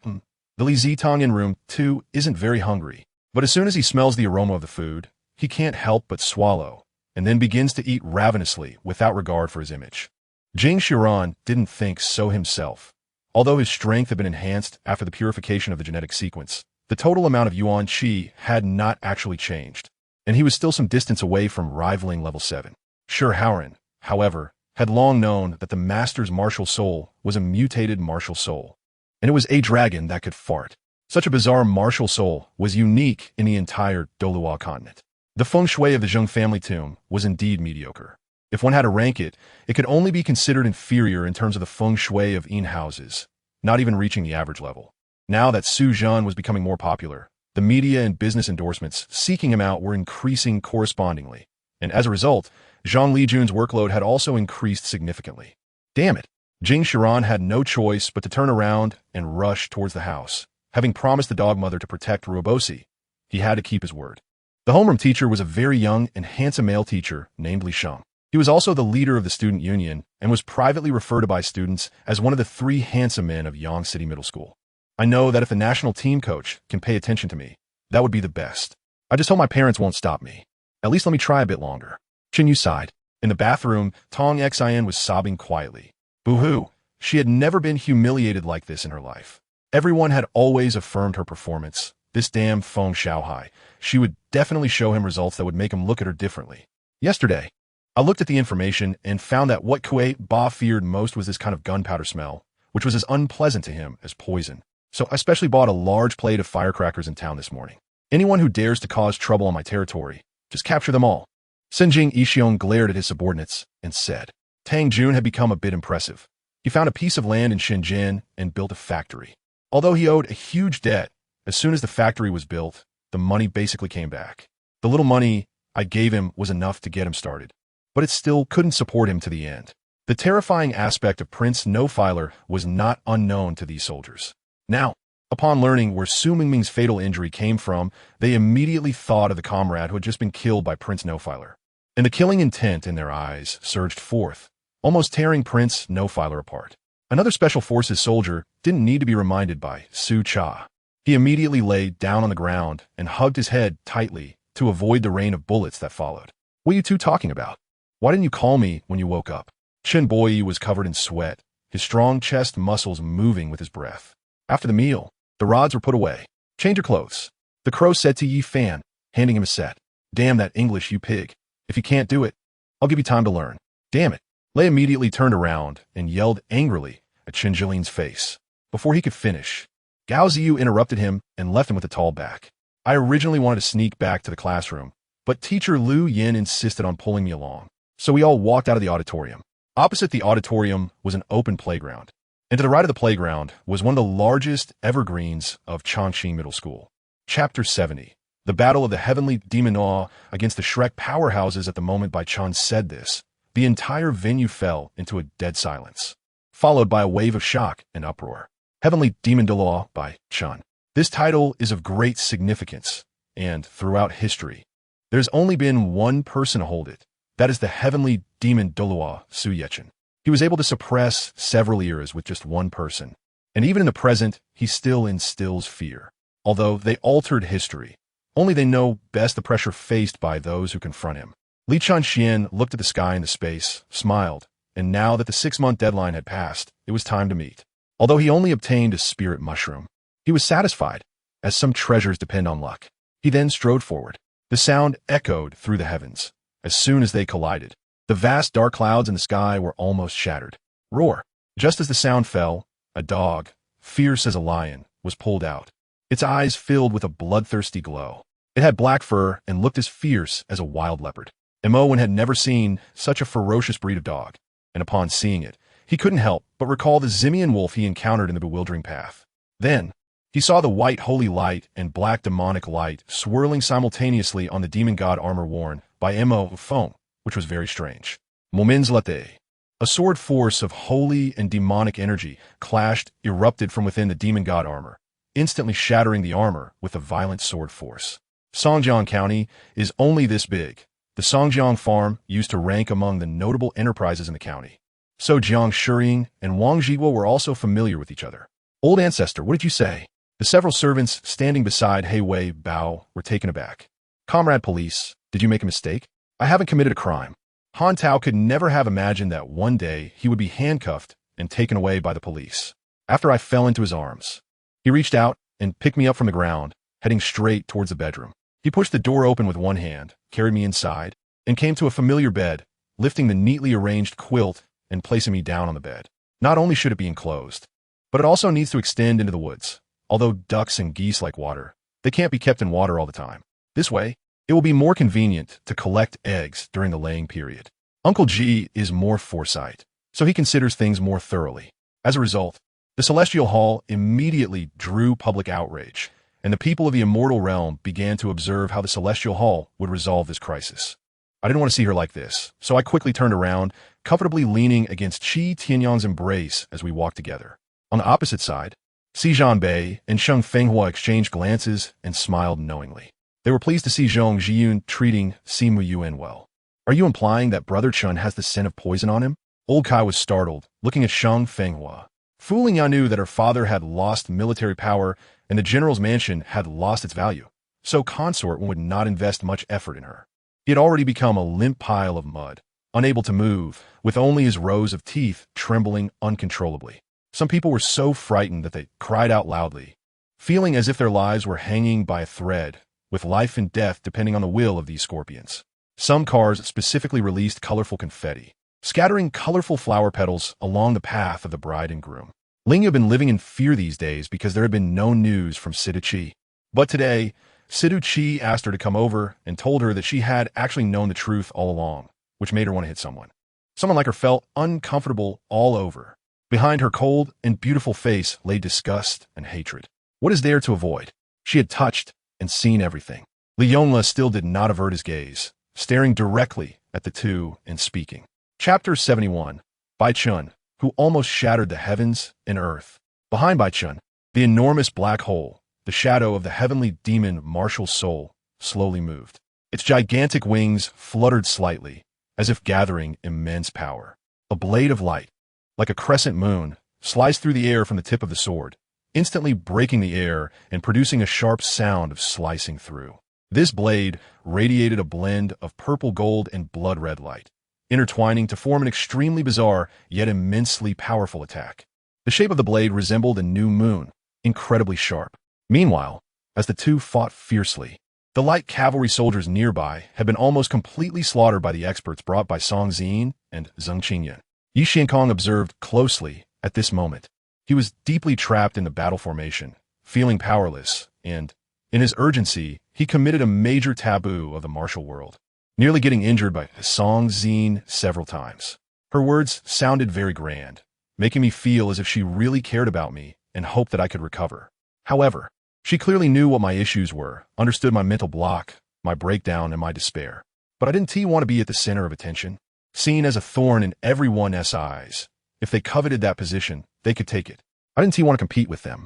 The Li Zitong in room 2 isn't very hungry, but as soon as he smells the aroma of the food, he can't help but swallow, and then begins to eat ravenously without regard for his image. Jing Shiran didn't think so himself. Although his strength had been enhanced after the purification of the genetic sequence, the total amount of Yuan Qi had not actually changed, and he was still some distance away from rivaling level 7. Shi Haoran, however, had long known that the master's martial soul was a mutated martial soul, and it was a dragon that could fart. Such a bizarre martial soul was unique in the entire Douluo continent. The feng shui of the Zheng family tomb was indeed mediocre. If one had to rank it, it could only be considered inferior in terms of the feng shui of yin houses, not even reaching the average level. Now that Su Zhan was becoming more popular, the media and business endorsements seeking him out were increasing correspondingly, and as a result, Zhang Lijun's workload had also increased significantly. Damn it! Jing Shiran had no choice but to turn around and rush towards the house. Having promised the dog mother to protect Ruobosi, he had to keep his word. The homeroom teacher was a very young and handsome male teacher named Li Sheng. He was also the leader of the student union and was privately referred to by students as one of the 3 handsome men of Yang City Middle School. I know that if the national team coach can pay attention to me, that would be the best. I just hope my parents won't stop me. At least let me try a bit longer. Chin Yu sighed. In the bathroom, Tong Xin was sobbing quietly. Boo-hoo, She had never been humiliated like this in her life. Everyone had always affirmed her performance. This damn Feng Xiaohai. She would definitely show him results that would make him look at her differently. Yesterday, I looked at the information and found that what Kuei Ba feared most was this kind of gunpowder smell, which was as unpleasant to him as poison. So I specially bought a large plate of firecrackers in town this morning. Anyone who dares to cause trouble on my territory, just capture them all. Senjing Yixiong glared at his subordinates and said. Tang Jun had become a bit impressive. He found a piece of land in Shenzhen and built a factory. Although he owed a huge debt, as soon as the factory was built, the money basically came back. The little money I gave him was enough to get him started, but it still couldn't support him to the end. The terrifying aspect of Prince No-Filer was not unknown to these soldiers. Now, upon learning where Su Mingming's fatal injury came from, they immediately thought of the comrade who had just been killed by Prince No-Filer. And the killing intent in their eyes surged forth, almost tearing Prince No-Filer apart. Another Special Forces soldier didn't need to be reminded by Su Cha. He immediately lay down on the ground and hugged his head tightly to avoid the rain of bullets that followed. What are you two talking about? Why didn't you call me when you woke up? Chen Boyi was covered in sweat, his strong chest muscles moving with his breath. After the meal, the rods were put away. Change your clothes. The crow said to Yi Fan, handing him a set. Damn that English, you pig. If you can't do it, I'll give you time to learn. Damn it. Lei immediately turned around and yelled angrily at Chen Jilin's face. Before he could finish, Gao Ziyu interrupted him and left him with a tall back. I originally wanted to sneak back to the classroom, but teacher Lu Yin insisted on pulling me along. So we all walked out of the auditorium. Opposite the auditorium was an open playground, and to the right of the playground was one of the largest evergreens of Changxi Middle School. Chapter 70. The Battle of the Heavenly Demon Awe against the Shrek powerhouses. At the moment Bai Chan said this, the entire venue fell into a dead silence, followed by a wave of shock and uproar. Heavenly Demon Douluo by Chan. This title is of great significance, and throughout history, there's only been one person to hold it. That is the Heavenly Demon Douluo, Su Yechen. He was able to suppress several eras with just one person, and even in the present, he still instills fear. Although they altered history, only they know best the pressure faced by those who confront him. Li Chanxian looked at the sky and the space, smiled, and now that the 6-month deadline had passed, it was time to meet. Although he only obtained a spirit mushroom, he was satisfied, as some treasures depend on luck. He then strode forward. The sound echoed through the heavens. As soon as they collided, the vast dark clouds in the sky were almost shattered. Roar! Just as the sound fell, a dog, fierce as a lion, was pulled out. Its eyes filled with a bloodthirsty glow. It had black fur and looked as fierce as a wild leopard. Imoen had never seen such a ferocious breed of dog, and upon seeing it, he couldn't help but recall the Zimian wolf he encountered in the bewildering path. Then, he saw the white holy light and black demonic light swirling simultaneously on the demon god armor worn by Mo Feng, which was very strange. Momins Late. A sword force of holy and demonic energy clashed, erupted from within the demon god armor, instantly shattering the armor with a violent sword force. Songjiang County is only this big. The Songjiang farm used to rank among the notable enterprises in the county. So Jiang Shiying and Wang Zhiwo were also familiar with each other. Old ancestor, what did you say? The several servants standing beside Hei Wei Bao were taken aback. Comrade police, did you make a mistake? I haven't committed a crime. Han Tao could never have imagined that one day he would be handcuffed and taken away by the police. After I fell into his arms, he reached out and picked me up from the ground, heading straight towards the bedroom. He pushed the door open with one hand, carried me inside, and came to a familiar bed, lifting the neatly arranged quilt and placing me down on the bed. Not only should it be enclosed, but it also needs to extend into the woods. Although ducks and geese like water, they can't be kept in water all the time. This way, it will be more convenient to collect eggs during the laying period. Uncle G is more foresight, so he considers things more thoroughly. As a result, the Celestial Hall immediately drew public outrage, and the people of the Immortal Realm began to observe how the Celestial Hall would resolve this crisis. I didn't want to see her like this, so I quickly turned around, comfortably leaning against Qi Tianyang's embrace as we walked together. On the opposite side, Si Zhanbei and Sheng Fenghua exchanged glances and smiled knowingly. They were pleased to see Zhong Zhiyun treating Simu Yuan well. Are you implying that Brother Chun has the scent of poison on him? Old Kai was startled, looking at Sheng Fenghua. Fu Lingyan knew that her father had lost military power and the general's mansion had lost its value, so Consort would not invest much effort in her. He had already become a limp pile of mud, unable to move, with only his rows of teeth trembling uncontrollably. Some people were so frightened that they cried out loudly, feeling as if their lives were hanging by a thread, with life and death depending on the will of these scorpions. Some cars specifically released colorful confetti, scattering colorful flower petals along the path of the bride and groom. Ling had been living in fear these days because there had been no news from Sidu Chi. But today, Sidu Chi asked her to come over and told her that she had actually known the truth all along, which made her want to hit someone. Someone like her felt uncomfortable all over. Behind her cold and beautiful face lay disgust and hatred. What is there to avoid? She had touched and seen everything. Li Yongle still did not avert his gaze, staring directly at the two and speaking. Chapter 71. Bai Chun, who almost shattered the heavens and earth. Behind Bai Chun, the enormous black hole, the shadow of the heavenly demon martial soul, slowly moved. Its gigantic wings fluttered slightly, as if gathering immense power. A blade of light, like a crescent moon, sliced through the air from the tip of the sword, instantly breaking the air and producing a sharp sound of slicing through. This blade radiated a blend of purple gold and blood red light, intertwining to form an extremely bizarre yet immensely powerful attack. The shape of the blade resembled a new moon, incredibly sharp. Meanwhile, as the two fought fiercely, the light cavalry soldiers nearby had been almost completely slaughtered by the experts brought by Song Xin and Zheng Qingyan. Yi Xiankong observed closely at this moment. He was deeply trapped in the battle formation, feeling powerless, and, in his urgency, he committed a major taboo of the martial world, nearly getting injured by Song Xin several times. Her words sounded very grand, making me feel as if she really cared about me and hoped that I could recover. However, she clearly knew what my issues were, understood my mental block, my breakdown, and my despair. But I didn't want to be at the center of attention, seen as a thorn in everyone's eyes. If they coveted that position, they could take it. I didn't want to compete with them.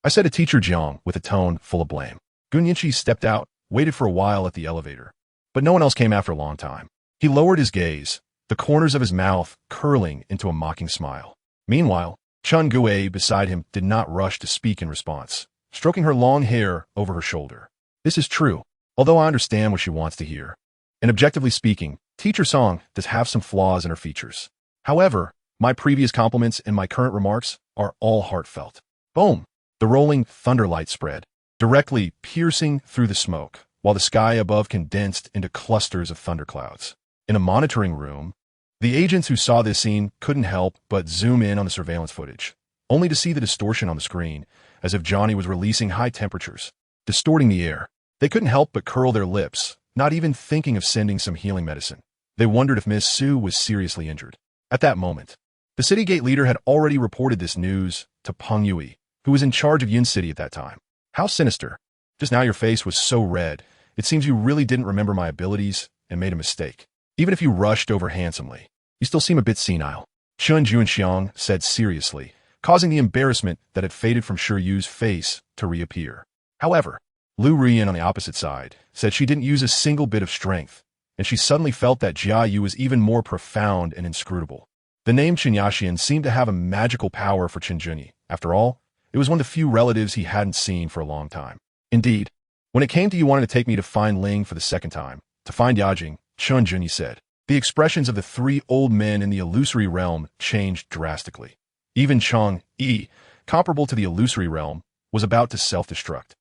I said to Teacher Jiang with a tone full of blame. Gun Yinchi stepped out, waited for a while at the elevator. But no one else came after a long time. He lowered his gaze, the corners of his mouth curling into a mocking smile. Meanwhile, Chun Gue beside him did not rush to speak in response, stroking her long hair over her shoulder. This is true, although I understand what she wants to hear. And objectively speaking, Teacher Song does have some flaws in her features. However, my previous compliments and my current remarks are all heartfelt. Boom! The rolling thunderlight spread, directly piercing through the smoke, while the sky above condensed into clusters of thunderclouds. In a monitoring room, the agents who saw this scene couldn't help but zoom in on the surveillance footage, only to see the distortion on the screen, as if Johnny was releasing high temperatures, distorting the air. They couldn't help but curl their lips, not even thinking of sending some healing medicine. They wondered if Miss Su was seriously injured. At that moment, the city gate leader had already reported this news to Peng Yui, who was in charge of Yin City at that time. How sinister. Just now your face was so red, it seems you really didn't remember my abilities and made a mistake. Even if you rushed over handsomely, you still seem a bit senile. Chun Junxiang said seriously, causing the embarrassment that had faded from Shi Yu's face to reappear. However, Lu Rian on the opposite side said she didn't use a single bit of strength, and she suddenly felt that Jia Yu was even more profound and inscrutable. The name Chen Yaxian seemed to have a magical power for Chen Junyi. After all, it was one of the few relatives he hadn't seen for a long time. Indeed, when it came to you wanting to take me to find Ling for the second time, to find Yajing, Chen Junyi said, the expressions of the three old men in the illusory realm changed drastically. Even Chang Yi, comparable to the illusory realm, was about to self-destruct.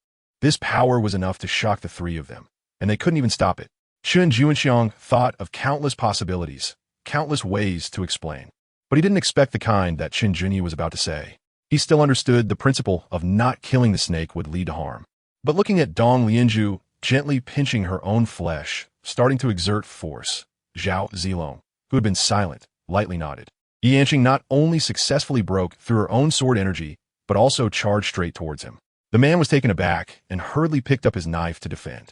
This power was enough to shock the three of them, and they couldn't even stop it. Chun Junxiang thought of countless possibilities, countless ways to explain. But he didn't expect the kind that Chen Junyi was about to say. He still understood the principle of not killing the snake would lead to harm. But looking at Dong Lianzhu gently pinching her own flesh, starting to exert force, Zhao Zilong, who had been silent, lightly nodded. Yi Yanqing not only successfully broke through her own sword energy, but also charged straight towards him. The man was taken aback and hurriedly picked up his knife to defend.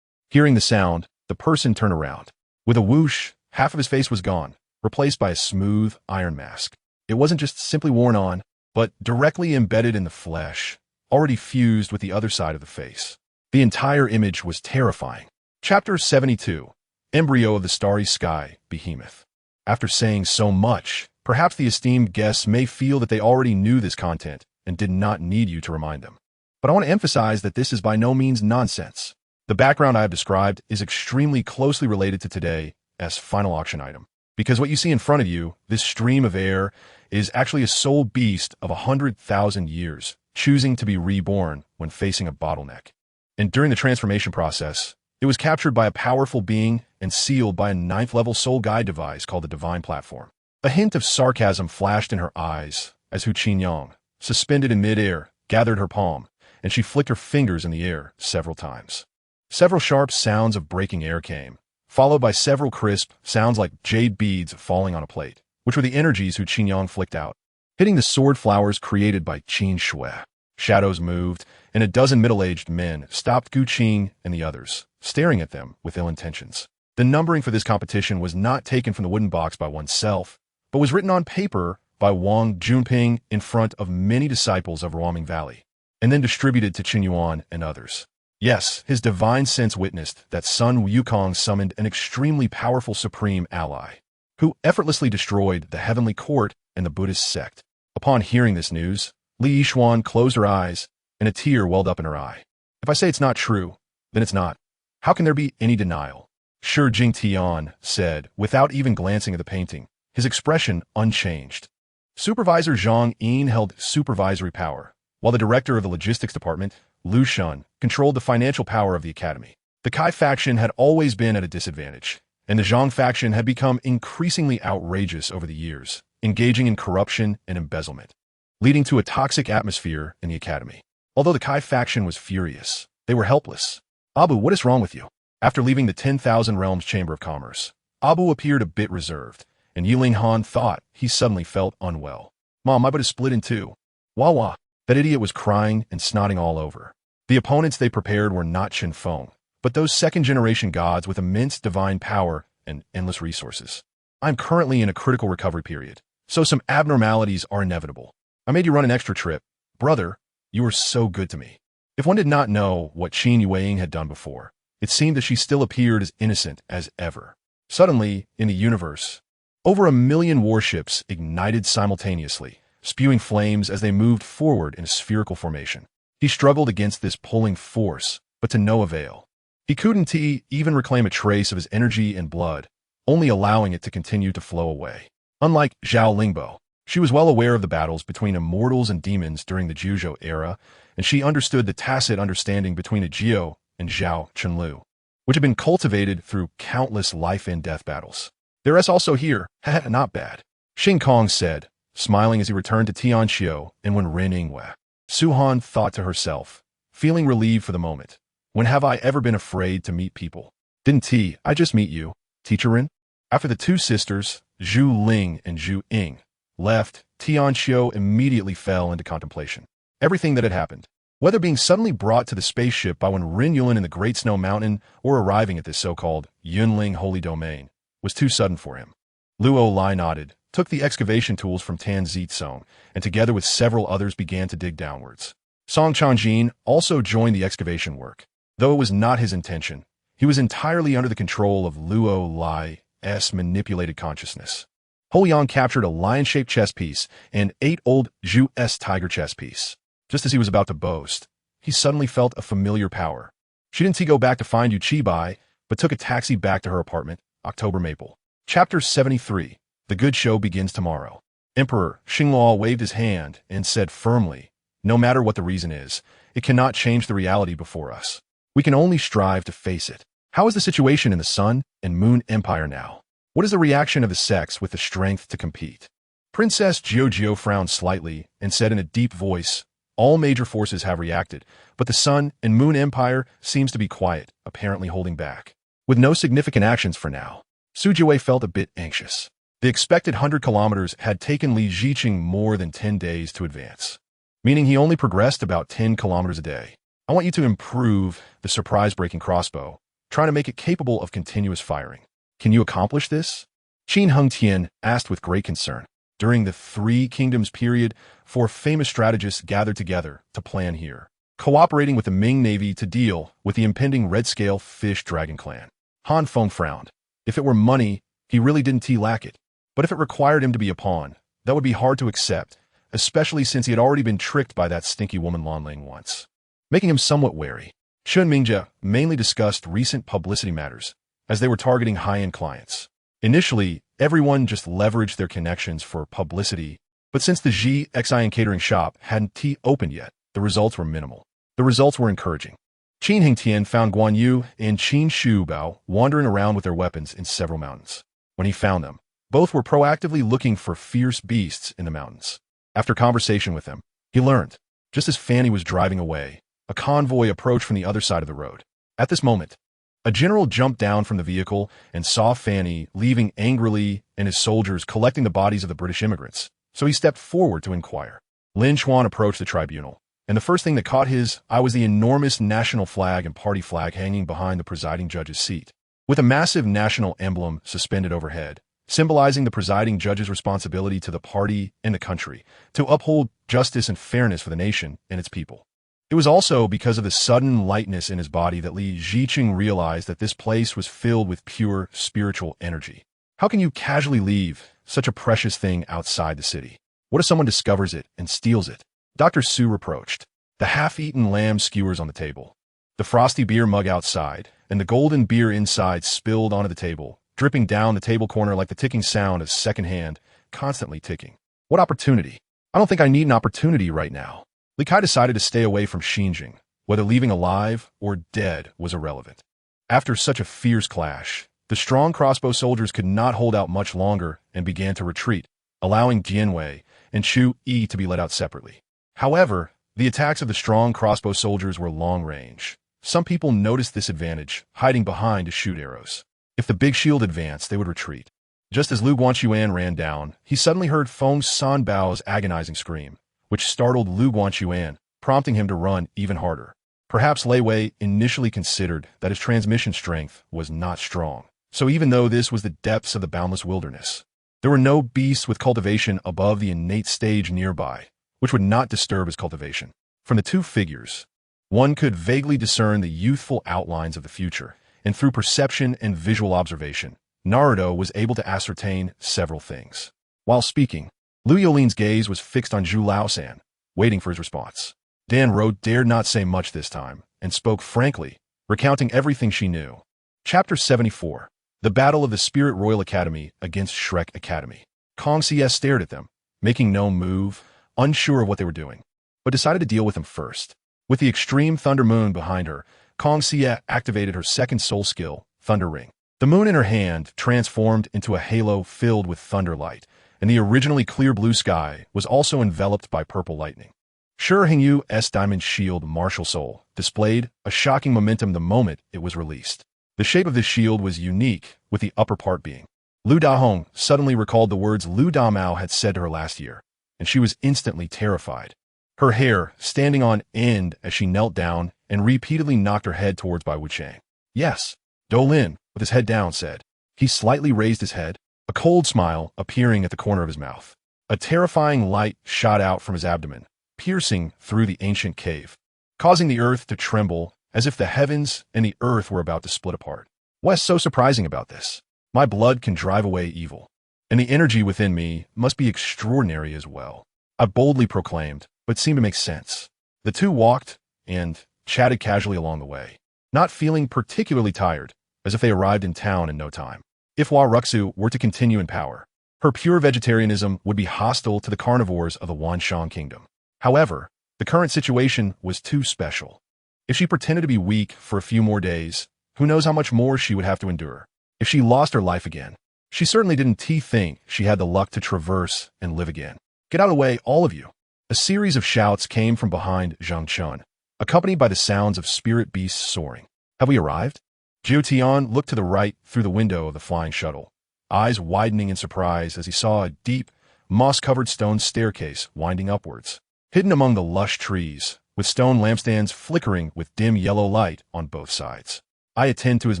Hearing the sound, the person turned around. With a whoosh, half of his face was gone, replaced by a smooth iron mask. It wasn't just simply worn on, but directly embedded in the flesh, already fused with the other side of the face. The entire image was terrifying. Chapter 72. Embryo of the Starry Sky, Behemoth. After saying so much, perhaps the esteemed guests may feel that they already knew this content and did not need you to remind them. But I want to emphasize that this is by no means nonsense. The background I have described is extremely closely related to today's final auction item. Because what you see in front of you, this stream of air, is actually a soul beast of 100,000 years, choosing to be reborn when facing a bottleneck. And during the transformation process, it was captured by a powerful being and sealed by a 9th-level soul guide device called the Divine Platform. A hint of sarcasm flashed in her eyes as Hu Qinyang, suspended in midair, gathered her palm, and she flicked her fingers in the air several times. Several sharp sounds of breaking air came, followed by several crisp sounds like jade beads falling on a plate, which were the energies Hu Qinyang flicked out, hitting the sword flowers created by Qin Shui. Shadows moved, and a dozen middle-aged men stopped Gu Qing and the others, staring at them with ill intentions. The numbering for this competition was not taken from the wooden box by oneself, but was written on paper by Wang Junping in front of many disciples of Ruoming Valley, and then distributed to Qin Yuan and others. Yes, his divine sense witnessed that Sun Wukong summoned an extremely powerful supreme ally, who effortlessly destroyed the heavenly court and the Buddhist sect. Upon hearing this news, Li Yixuan closed her eyes, and a tear welled up in her eye. If I say it's not true, then it's not. How can there be any denial? Sure, Jing Tian said, without even glancing at the painting, his expression unchanged. Supervisor Zhang Yin held supervisory power, while the director of the logistics department, Lu Shun, controlled the financial power of the academy. The Kai faction had always been at a disadvantage, and the Zhang faction had become increasingly outrageous over the years, engaging in corruption and embezzlement, leading to a toxic atmosphere in the academy. Although the Kai faction was furious, they were helpless. Abu, what is wrong with you? After leaving the 10,000 Realms Chamber of Commerce, Abu appeared a bit reserved, and Yiling Han thought he suddenly felt unwell. Mom, my butt is split in two. Wah. That idiot was crying and snotting all over. The opponents they prepared were not Chen Feng, but those second-generation gods with immense divine power and endless resources. I'm currently in a critical recovery period, so some abnormalities are inevitable. I made you run an extra trip. Brother, you were so good to me. If one did not know what Qin Yueying had done before, it seemed that she still appeared as innocent as ever. Suddenly, in the universe, over 1 million warships ignited simultaneously, spewing flames as they moved forward in a spherical formation. He struggled against this pulling force, but to no avail. He couldn't even reclaim a trace of his energy and blood, only allowing it to continue to flow away. Unlike Zhao Lingbo, she was well aware of the battles between immortals and demons during the Zhuzhou era, and she understood the tacit understanding between a Jiao and Zhao Chenlu, which had been cultivated through countless life-and-death battles. There is also here, not bad, Xing Kong said, smiling as he returned to Tianxiu and when Ren Yingwei. Su Han thought to herself, feeling relieved for the moment. When have I ever been afraid to meet people? Didn't I just meet you, Teacher Ren? After the two sisters, Zhu Ling and Zhu Ying, left, Tianxiu immediately fell into contemplation. Everything that had happened, whether being suddenly brought to the spaceship by when Ren Yulin in the Great Snow Mountain or arriving at this so-called Yunling Holy Domain, was too sudden for him. Luo Lai nodded, took the excavation tools from Tan Zitsong, and together with several others began to dig downwards. Song Changjin also joined the excavation work. Though it was not his intention, he was entirely under the control of Luo Lai's manipulated consciousness. Ho Yang captured a lion-shaped chess piece and 8 old Zhu's tiger chess piece. Just as he was about to boast, he suddenly felt a familiar power. She didn't go back to find Yu Qibai, but took a taxi back to her apartment, October Maple. Chapter 73. The good show begins tomorrow. Emperor Xingluo waved his hand and said firmly, no matter what the reason is, it cannot change the reality before us. We can only strive to face it. How is the situation in the Sun and Moon Empire now? What is the reaction of the sects with the strength to compete? Princess Jiao frowned slightly and said in a deep voice, all major forces have reacted, but the Sun and Moon Empire seems to be quiet, apparently holding back. With no significant actions for now, Su Jiwei felt a bit anxious. The expected 100 kilometers had taken Li Ziqing more than 10 days to advance, meaning he only progressed about 10 kilometers a day. I want you to improve the surprise-breaking crossbow, trying to make it capable of continuous firing. Can you accomplish this? Jing Hongchen asked with great concern. During the Three Kingdoms period, 4 famous strategists gathered together to plan here, cooperating with the Ming Navy to deal with the impending red-scale fish dragon clan. Han Feng frowned. If it were money, he really didn't lack it. But if it required him to be a pawn, that would be hard to accept, especially since he had already been tricked by that stinky woman Lan Ling once, making him somewhat wary. Chun Mingjia mainly discussed recent publicity matters, as they were targeting high-end clients. Initially, Everyone just leveraged their connections for publicity, but since the GXIN catering shop hadn't opened yet, the results were minimal. The results were encouraging. Jing Hongchen found Guan Yu and Qin Shubao wandering around with their weapons in several mountains. When he found them, both were proactively looking for fierce beasts in the mountains. After conversation with them, he learned, just as Fanny was driving away, a convoy approached from the other side of the road. At this moment, a general jumped down from the vehicle and saw Fanny leaving angrily and his soldiers collecting the bodies of the British immigrants, so he stepped forward to inquire. Lin Chuan approached the tribunal, and the first thing that caught his eye was the enormous national flag and party flag hanging behind the presiding judge's seat, with a massive national emblem suspended overhead, symbolizing the presiding judge's responsibility to the party and the country to uphold justice and fairness for the nation and its people. It was also because of the sudden lightness in his body that Li Ziqing realized that this place was filled with pure spiritual energy. How can you casually leave such a precious thing outside the city? What if someone discovers it and steals it? Dr. Su reproached. The half-eaten lamb skewers on the table, the frosty beer mug outside, and the golden beer inside spilled onto the table, dripping down the table corner like the ticking sound of second hand, constantly ticking. What opportunity? I don't think I need an opportunity right now. Li Kai decided to stay away from Xinjing, whether leaving alive or dead was irrelevant. After such a fierce clash, the strong crossbow soldiers could not hold out much longer and began to retreat, allowing Jianwei and Chu Yi to be let out separately. However, the attacks of the strong crossbow soldiers were long-range. Some people noticed this advantage, hiding behind to shoot arrows. If the big shield advanced, they would retreat. Just as Lu Guanchuan ran down, he suddenly heard Feng Sanbao's agonizing scream, which startled Lu Guanchuan, prompting him to run even harder. Perhaps Lei Wei initially considered that his transmission strength was not strong, so even though this was the depths of the boundless wilderness, there were no beasts with cultivation above the innate stage nearby, which would not disturb his cultivation. From the two figures, one could vaguely discern the youthful outlines of the future, and through perception and visual observation, Naruto was able to ascertain several things. While speaking, Lu Yolin's gaze was fixed on Zhu Laosan, waiting for his response. Dan Ro dared not say much this time, and spoke frankly, recounting everything she knew. Chapter 74. The Battle of the Spirit Royal Academy against Shrek Academy. Kong CS stared at them, making no move, unsure of what they were doing, but decided to deal with them first. With the extreme Thunder Moon behind her, Kong Xie activated her second soul skill, Thunder Ring. The moon in her hand transformed into a halo filled with thunder light, and the originally clear blue sky was also enveloped by purple lightning. Shi Hengyu's diamond shield Martial Soul displayed a shocking momentum the moment it was released. The shape of this shield was unique, with the upper part being. Lu Dahong suddenly recalled the words Lu Damao had said to her last year, and she was instantly terrified. Her hair standing on end as she knelt down and repeatedly knocked her head towards Bai Wuchang. Yes, Doulin, with his head down, said. He slightly raised his head, a cold smile appearing at the corner of his mouth. A terrifying light shot out from his abdomen, piercing through the ancient cave, causing the earth to tremble as if the heavens and the earth were about to split apart. What's so surprising about this? My blood can drive away evil, and the energy within me must be extraordinary as well. I boldly proclaimed, but seemed to make sense. The two walked and chatted casually along the way, not feeling particularly tired, as if they arrived in town in no time. If Hua Ruxu were to continue in power, her pure vegetarianism would be hostile to the carnivores of the Wanshang kingdom. However, the current situation was too special. If she pretended to be weak for a few more days, who knows how much more she would have to endure. If she lost her life again, she certainly didn't think she had the luck to traverse and live again. Get out of the way, all of you. A series of shouts came from behind Zhang Chun, accompanied by the sounds of spirit beasts soaring. Have we arrived? Zhou Tian looked to the right through the window of the flying shuttle, eyes widening in surprise as he saw a deep, moss-covered stone staircase winding upwards, hidden among the lush trees, with stone lampstands flickering with dim yellow light on both sides. I attend to His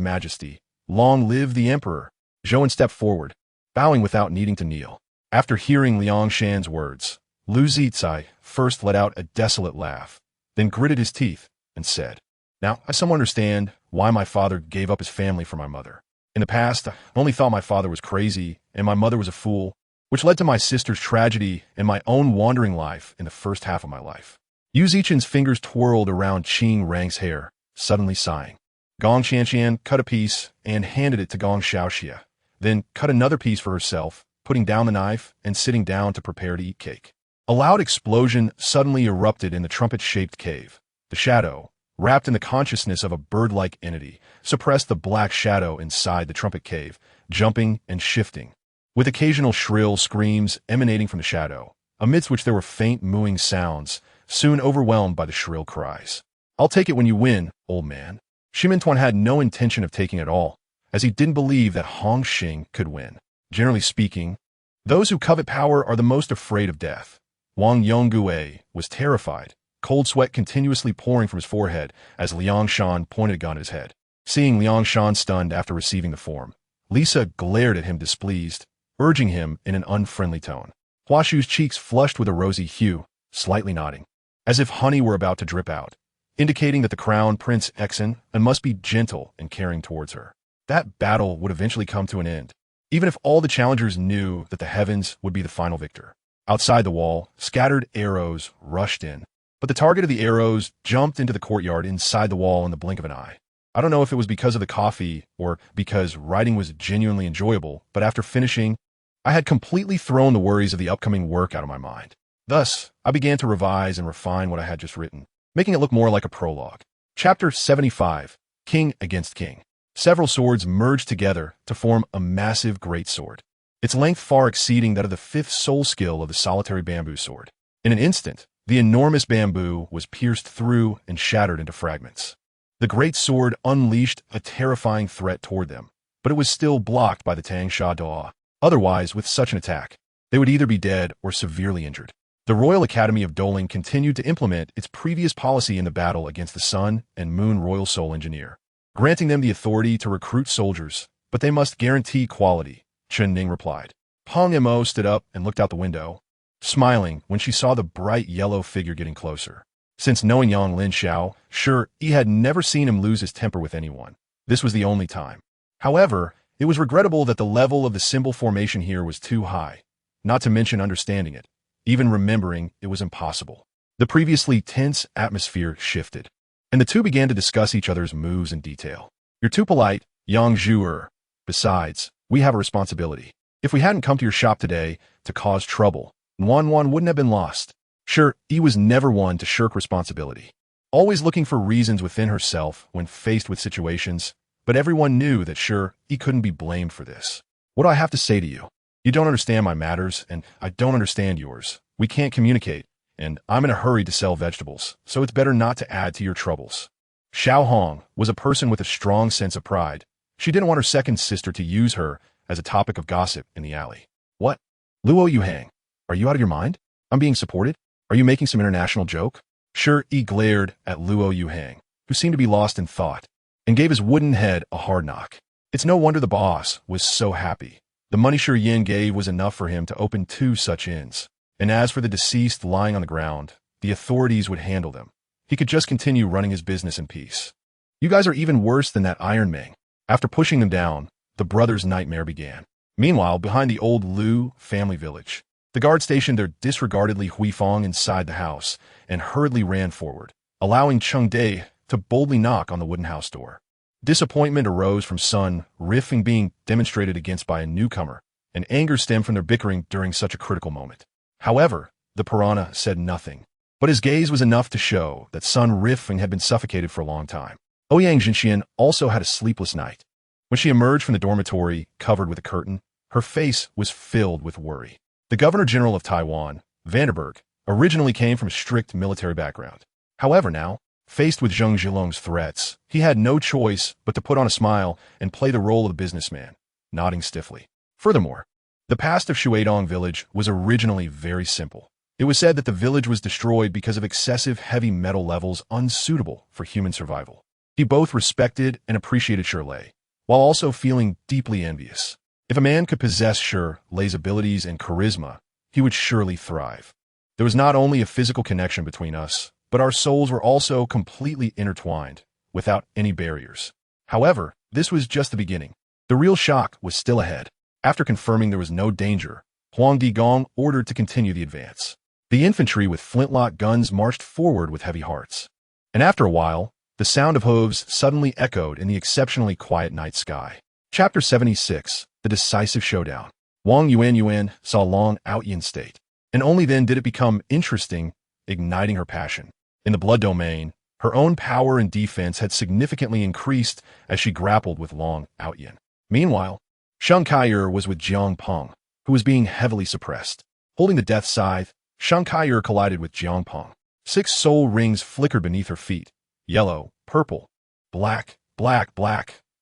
Majesty. Long live the Emperor. Zhou stepped forward, bowing without needing to kneel. After hearing Liang Shan's words, Lu Zizai first let out a desolate laugh, then gritted his teeth and said, Now, I somewhat understand why my father gave up his family for my mother. In the past, I only thought my father was crazy and my mother was a fool, which led to my sister's tragedy and my own wandering life in the first half of my life. Yu Zichen's fingers twirled around Qing Rang's hair, suddenly sighing. Gong Qianqian cut a piece and handed it to Gong Xiaoxia, then cut another piece for herself, putting down the knife and sitting down to prepare to eat cake. A loud explosion suddenly erupted in the trumpet-shaped cave. The shadow, wrapped in the consciousness of a bird-like entity, suppressed the black shadow inside the trumpet cave, jumping and shifting, with occasional shrill screams emanating from the shadow, amidst which there were faint mooing sounds, soon overwhelmed by the shrill cries. "I'll take it when you win, old man." Shimentuan had no intention of taking it all, as he didn't believe that Hongxing could win. Generally speaking, those who covet power are the most afraid of death. Wang Yongguei was terrified, cold sweat continuously pouring from his forehead as Liang Shan pointed a gun at his head. Seeing Liang Shan stunned after receiving the form, Lisa glared at him displeased, urging him in an unfriendly tone. Hua Shu's cheeks flushed with a rosy hue, slightly nodding, as if honey were about to drip out, indicating that the crown Prince Exen must be gentle and caring towards her. That battle would eventually come to an end, even if all the challengers knew that the heavens would be the final victor. Outside the wall, scattered arrows rushed in, but the target of the arrows jumped into the courtyard inside the wall in the blink of an eye. I don't know if it was because of the coffee or because writing was genuinely enjoyable, but after finishing, I had completely thrown the worries of the upcoming work out of my mind. Thus, I began to revise and refine what I had just written, making it look more like a prologue. Chapter 75, King Against King. Several swords merged together to form a massive greatsword, its length far exceeding that of the fifth soul skill of the solitary bamboo sword. In an instant, the enormous bamboo was pierced through and shattered into fragments. The great sword unleashed a terrifying threat toward them, but it was still blocked by the Tang Sha Daw. Otherwise, with such an attack, they would either be dead or severely injured. The Royal Academy of Doling continued to implement its previous policy in the battle against the Sun and Moon Royal Soul Engineer, granting them the authority to recruit soldiers, but they must guarantee quality, Chen Ning replied. Peng Mo stood up and looked out the window, smiling when she saw the bright yellow figure getting closer. Since knowing Yang Lin Xiao, sure, he had never seen him lose his temper with anyone. This was the only time. However, it was regrettable that the level of the symbol formation here was too high, not to mention understanding it, even remembering it was impossible. The previously tense atmosphere shifted, and the two began to discuss each other's moves in detail. "You're too polite, Yang Zhuer. Besides, we have a responsibility. If we hadn't come to your shop today to cause trouble, Wan wouldn't have been lost." Sure, he was never one to shirk responsibility, always looking for reasons within herself when faced with situations, but everyone knew that sure, he couldn't be blamed for this. "What do I have to say to you? You don't understand my matters, and I don't understand yours. We can't communicate, and I'm in a hurry to sell vegetables, so it's better not to add to your troubles." Xiao Hong was a person with a strong sense of pride. She didn't want her second sister to use her as a topic of gossip in the alley. "What? Luo Yuhang, are you out of your mind? I'm being supported? Are you making some international joke?" Sure, he glared at Luo Yuhang, who seemed to be lost in thought, and gave his wooden head a hard knock. It's no wonder the boss was so happy. The money Shi Yin gave was enough for him to open 2 such inns, and as for the deceased lying on the ground, the authorities would handle them. He could just continue running his business in peace. "You guys are even worse than that Iron Ming." After pushing them down, the brothers' nightmare began. Meanwhile, behind the old Lu family village, the guard stationed their disregardedly Huifeng inside the house and hurriedly ran forward, allowing Cheng Dei to boldly knock on the wooden house door. Disappointment arose from Sun Rifeng being demonstrated against by a newcomer, and anger stemmed from their bickering during such a critical moment. However, the piranha said nothing, but his gaze was enough to show that Sun Rifeng had been suffocated for a long time. Ouyang Jinxian also had a sleepless night. When she emerged from the dormitory covered with a curtain, her face was filled with worry. The Governor-General of Taiwan, Vanderberg, originally came from a strict military background. However now, faced with Zheng Zhilong's threats, he had no choice but to put on a smile and play the role of the businessman, nodding stiffly. Furthermore, the past of Shuidong village was originally very simple. It was said that the village was destroyed because of excessive heavy metal levels unsuitable for human survival. He both respected and appreciated Shirley, while also feeling deeply envious. If a man could possess Shirley's abilities and charisma, he would surely thrive. There was not only a physical connection between us, but our souls were also completely intertwined, without any barriers. However, this was just the beginning. The real shock was still ahead. After confirming there was no danger, Huang Digong ordered to continue the advance. The infantry with flintlock guns marched forward with heavy hearts. And after a while, the sound of hooves suddenly echoed in the exceptionally quiet night sky. Chapter 76, the decisive showdown. Wang Yuan saw Long Outyin state, and only then did it become interesting, igniting her passion. In the blood domain, her own power and defense had significantly increased as she grappled with Long Outyin. Meanwhile, Sheng Kai'er was with Jiang Peng, who was being heavily suppressed. Holding the death scythe, Sheng Kai'er collided with Jiang Peng. 6 soul rings flickered beneath her feet. Yellow, purple, black,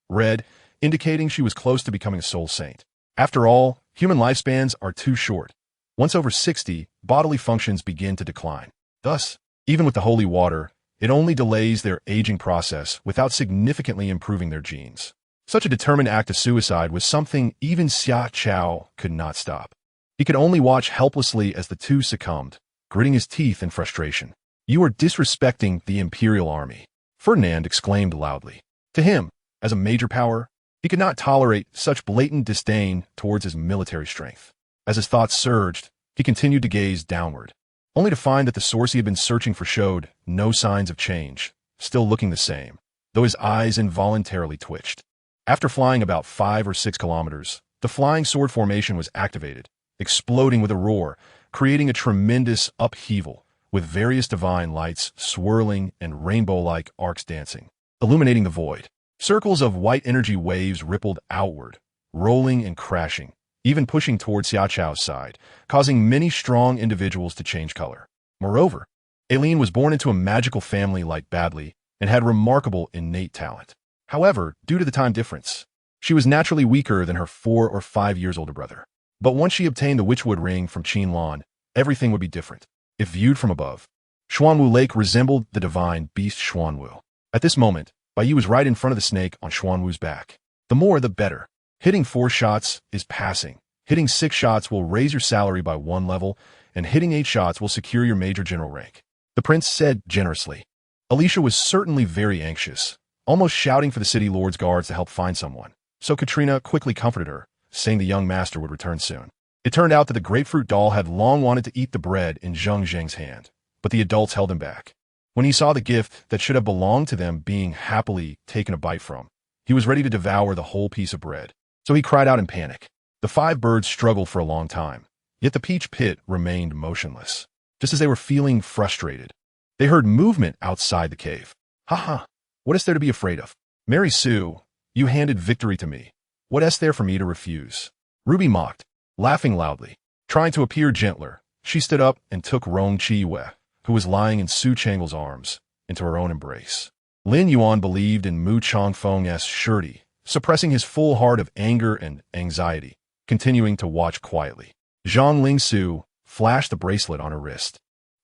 red, indicating she was close to becoming a soul saint. After all, human lifespans are too short. Once over 60, bodily functions begin to decline. Thus, even with the holy water, it only delays their aging process without significantly improving their genes. Such a determined act of suicide was something even Xia Chao could not stop. He could only watch helplessly as the two succumbed, gritting his teeth in frustration. "You are disrespecting the Imperial Army," Ferdinand exclaimed loudly. To him, as a major power, he could not tolerate such blatant disdain towards his military strength. As his thoughts surged, he continued to gaze downward, only to find that the source he had been searching for showed no signs of change, still looking the same, though his eyes involuntarily twitched. After flying about 5 or 6 kilometers, the flying sword formation was activated, exploding with a roar, creating a tremendous upheaval, with various divine lights swirling and rainbow-like arcs dancing, illuminating the void. Circles of white energy waves rippled outward, rolling and crashing, even pushing towards Xia Chao's side, causing many strong individuals to change color. Moreover, Aileen was born into a magical family like Badly and had remarkable innate talent. However, due to the time difference, she was naturally weaker than her 4 or 5 years older brother. But once she obtained the Witchwood ring from Qinlan, everything would be different. If viewed from above, Xuanwu Lake resembled the divine beast Xuanwu. At this moment, Baiyi was right in front of the snake on Xuanwu's back. The more, the better. Hitting 4 shots is passing. Hitting 6 shots will raise your salary by 1 level, and hitting 8 shots will secure your major general rank, the prince said generously. Alicia was certainly very anxious, almost shouting for the city lord's guards to help find someone. So Katrina quickly comforted her, saying the young master would return soon. It turned out that the grapefruit doll had long wanted to eat the bread in Zheng Zheng's hand, but the adults held him back. When he saw the gift that should have belonged to them being happily taken a bite from, he was ready to devour the whole piece of bread. So he cried out in panic. The 5 birds struggled for a long time, yet the peach pit remained motionless. Just as they were feeling frustrated, they heard movement outside the cave. "Ha! What is there to be afraid of? Mary Sue, you handed victory to me. What is there for me to refuse?" Ruby mocked, laughing loudly. Trying to appear gentler, she stood up and took Rong Chi-Wei, who was lying in Su Changle's arms, into her own embrace. Lin Yuan believed in Mu Changfeng's surety, suppressing his full heart of anger and anxiety, continuing to watch quietly. Zhang Lingsu flashed the bracelet on her wrist.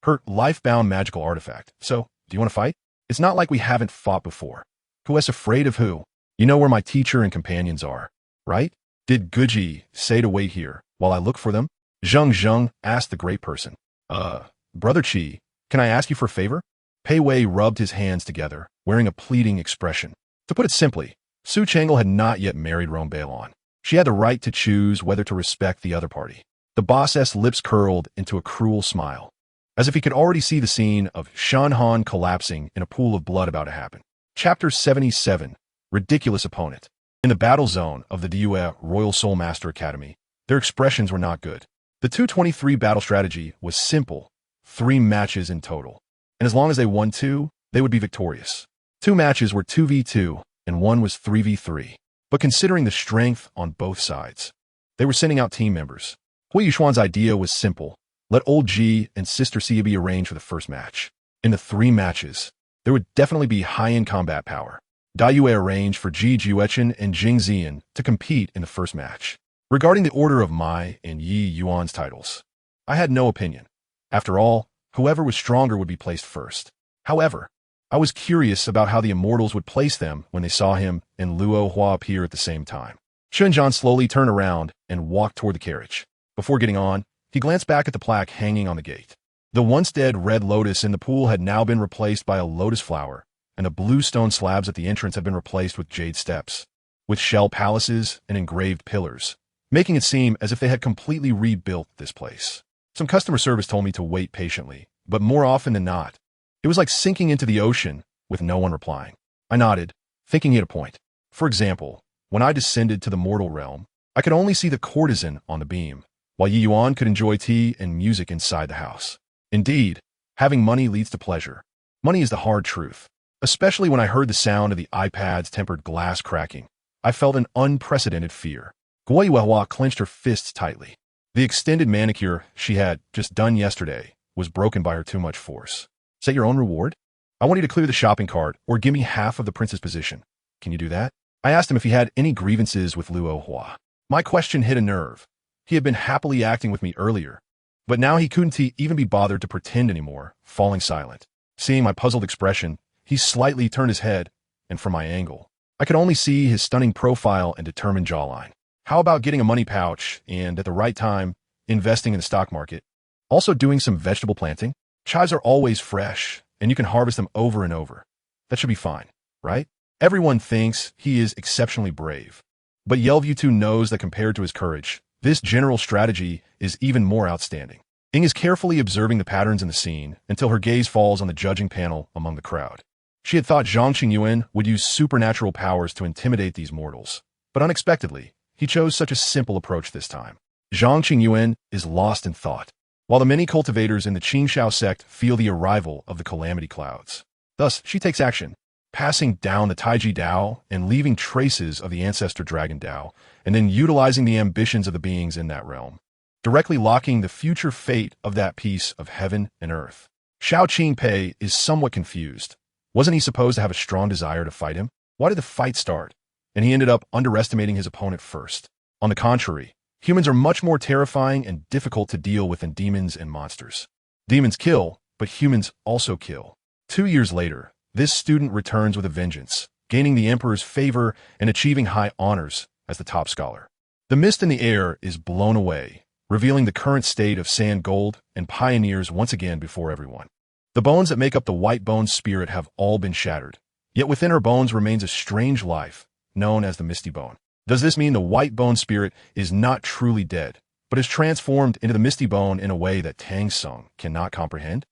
Her life-bound magical artifact. "So, do you want to fight? It's not like we haven't fought before. Who is afraid of who? You know where my teacher and companions are, right? Did Guji say to wait here while I look for them?" Zheng asked the great person. Brother Qi, can I ask you for a favor?" Pei Wei rubbed his hands together, wearing a pleading expression. To put it simply, Su Changle had not yet married Rome Bailon. She had the right to choose whether to respect the other party. The boss's lips curled into a cruel smile, as if he could already see the scene of Shan Han collapsing in a pool of blood about to happen. Chapter 77, Ridiculous Opponent. In the battle zone of the Due Royal Soul Master Academy, their expressions were not good. The 223 battle strategy was simple, 3 matches in total, and as long as they won 2, they would be victorious. 2 matches were 2v2, and 1 was 3v3. But considering the strength on both sides, they were sending out team members. Huo Yuxuan's idea was simple. Let old Ji and Sister Sia be arranged for the first match. In the 3 matches, there would definitely be high-end combat power. Dai Yue arranged for Ji Juechen and Jing Zian to compete in the first match. Regarding the order of Mai and Yi Yuan's titles, I had no opinion. After all, whoever was stronger would be placed first. However, I was curious about how the immortals would place them when they saw him and Luo Hua appear at the same time. Shunjian slowly turned around and walked toward the carriage. Before getting on, he glanced back at the plaque hanging on the gate. The once dead red lotus in the pool had now been replaced by a lotus flower, and the blue stone slabs at the entrance had been replaced with jade steps, with shell palaces and engraved pillars, making it seem as if they had completely rebuilt this place. Some customer service told me to wait patiently, but more often than not, it was like sinking into the ocean with no one replying. I nodded, thinking he had a point. For example, when I descended to the mortal realm, I could only see the courtesan on the beam, while Yi Yuan could enjoy tea and music inside the house. Indeed, having money leads to pleasure. Money is the hard truth. Especially when I heard the sound of the iPad's tempered glass cracking, I felt an unprecedented fear. Huo Yuhao clenched her fists tightly. The extended manicure she had just done yesterday was broken by her too much force. Set your own reward? I want you to clear the shopping cart or give me half of the prince's position. Can you do that? I asked him if he had any grievances with Luo Hua. My question hit a nerve. He had been happily acting with me earlier, but now he couldn't even be bothered to pretend anymore, falling silent. Seeing my puzzled expression, he slightly turned his head, and from my angle, I could only see his stunning profile and determined jawline. How about getting a money pouch and, at the right time, investing in the stock market? Also doing some vegetable planting? Chives are always fresh, and you can harvest them over and over. That should be fine, right? Everyone thinks he is exceptionally brave. But Yelvutu knows that compared to his courage, this general strategy is even more outstanding. Ying is carefully observing the patterns in the scene until her gaze falls on the judging panel among the crowd. She had thought Zhang Qingyuan would use supernatural powers to intimidate these mortals, but unexpectedly, he chose such a simple approach this time. Zhang Qingyuan is lost in thought, while the many cultivators in the Qingshao sect feel the arrival of the calamity clouds. Thus, she takes action, passing down the Taiji Dao and leaving traces of the ancestor Dragon Dao, and then utilizing the ambitions of the beings in that realm, directly locking the future fate of that piece of heaven and earth. Xiao Qingpei is somewhat confused. Wasn't he supposed to have a strong desire to fight him? Why did the fight start? And he ended up underestimating his opponent first. On the contrary, humans are much more terrifying and difficult to deal with than demons and monsters. Demons kill, but humans also kill. 2 years later, this student returns with a vengeance, gaining the emperor's favor and achieving high honors as the top scholar. The mist in the air is blown away, revealing the current state of sand gold and pioneers once again before everyone. The bones that make up the white bone spirit have all been shattered, yet within her bones remains a strange life, known as the misty bone. Does this mean the white bone spirit is not truly dead, but is transformed into the misty bone in a way that Tang San cannot comprehend?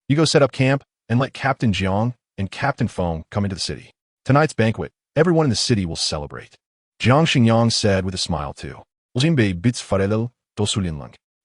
You go set up camp and let Captain Jiang and Captain Feng come into the city. Tonight's banquet, everyone in the city will celebrate. Jiang Xingyang said with a smile too.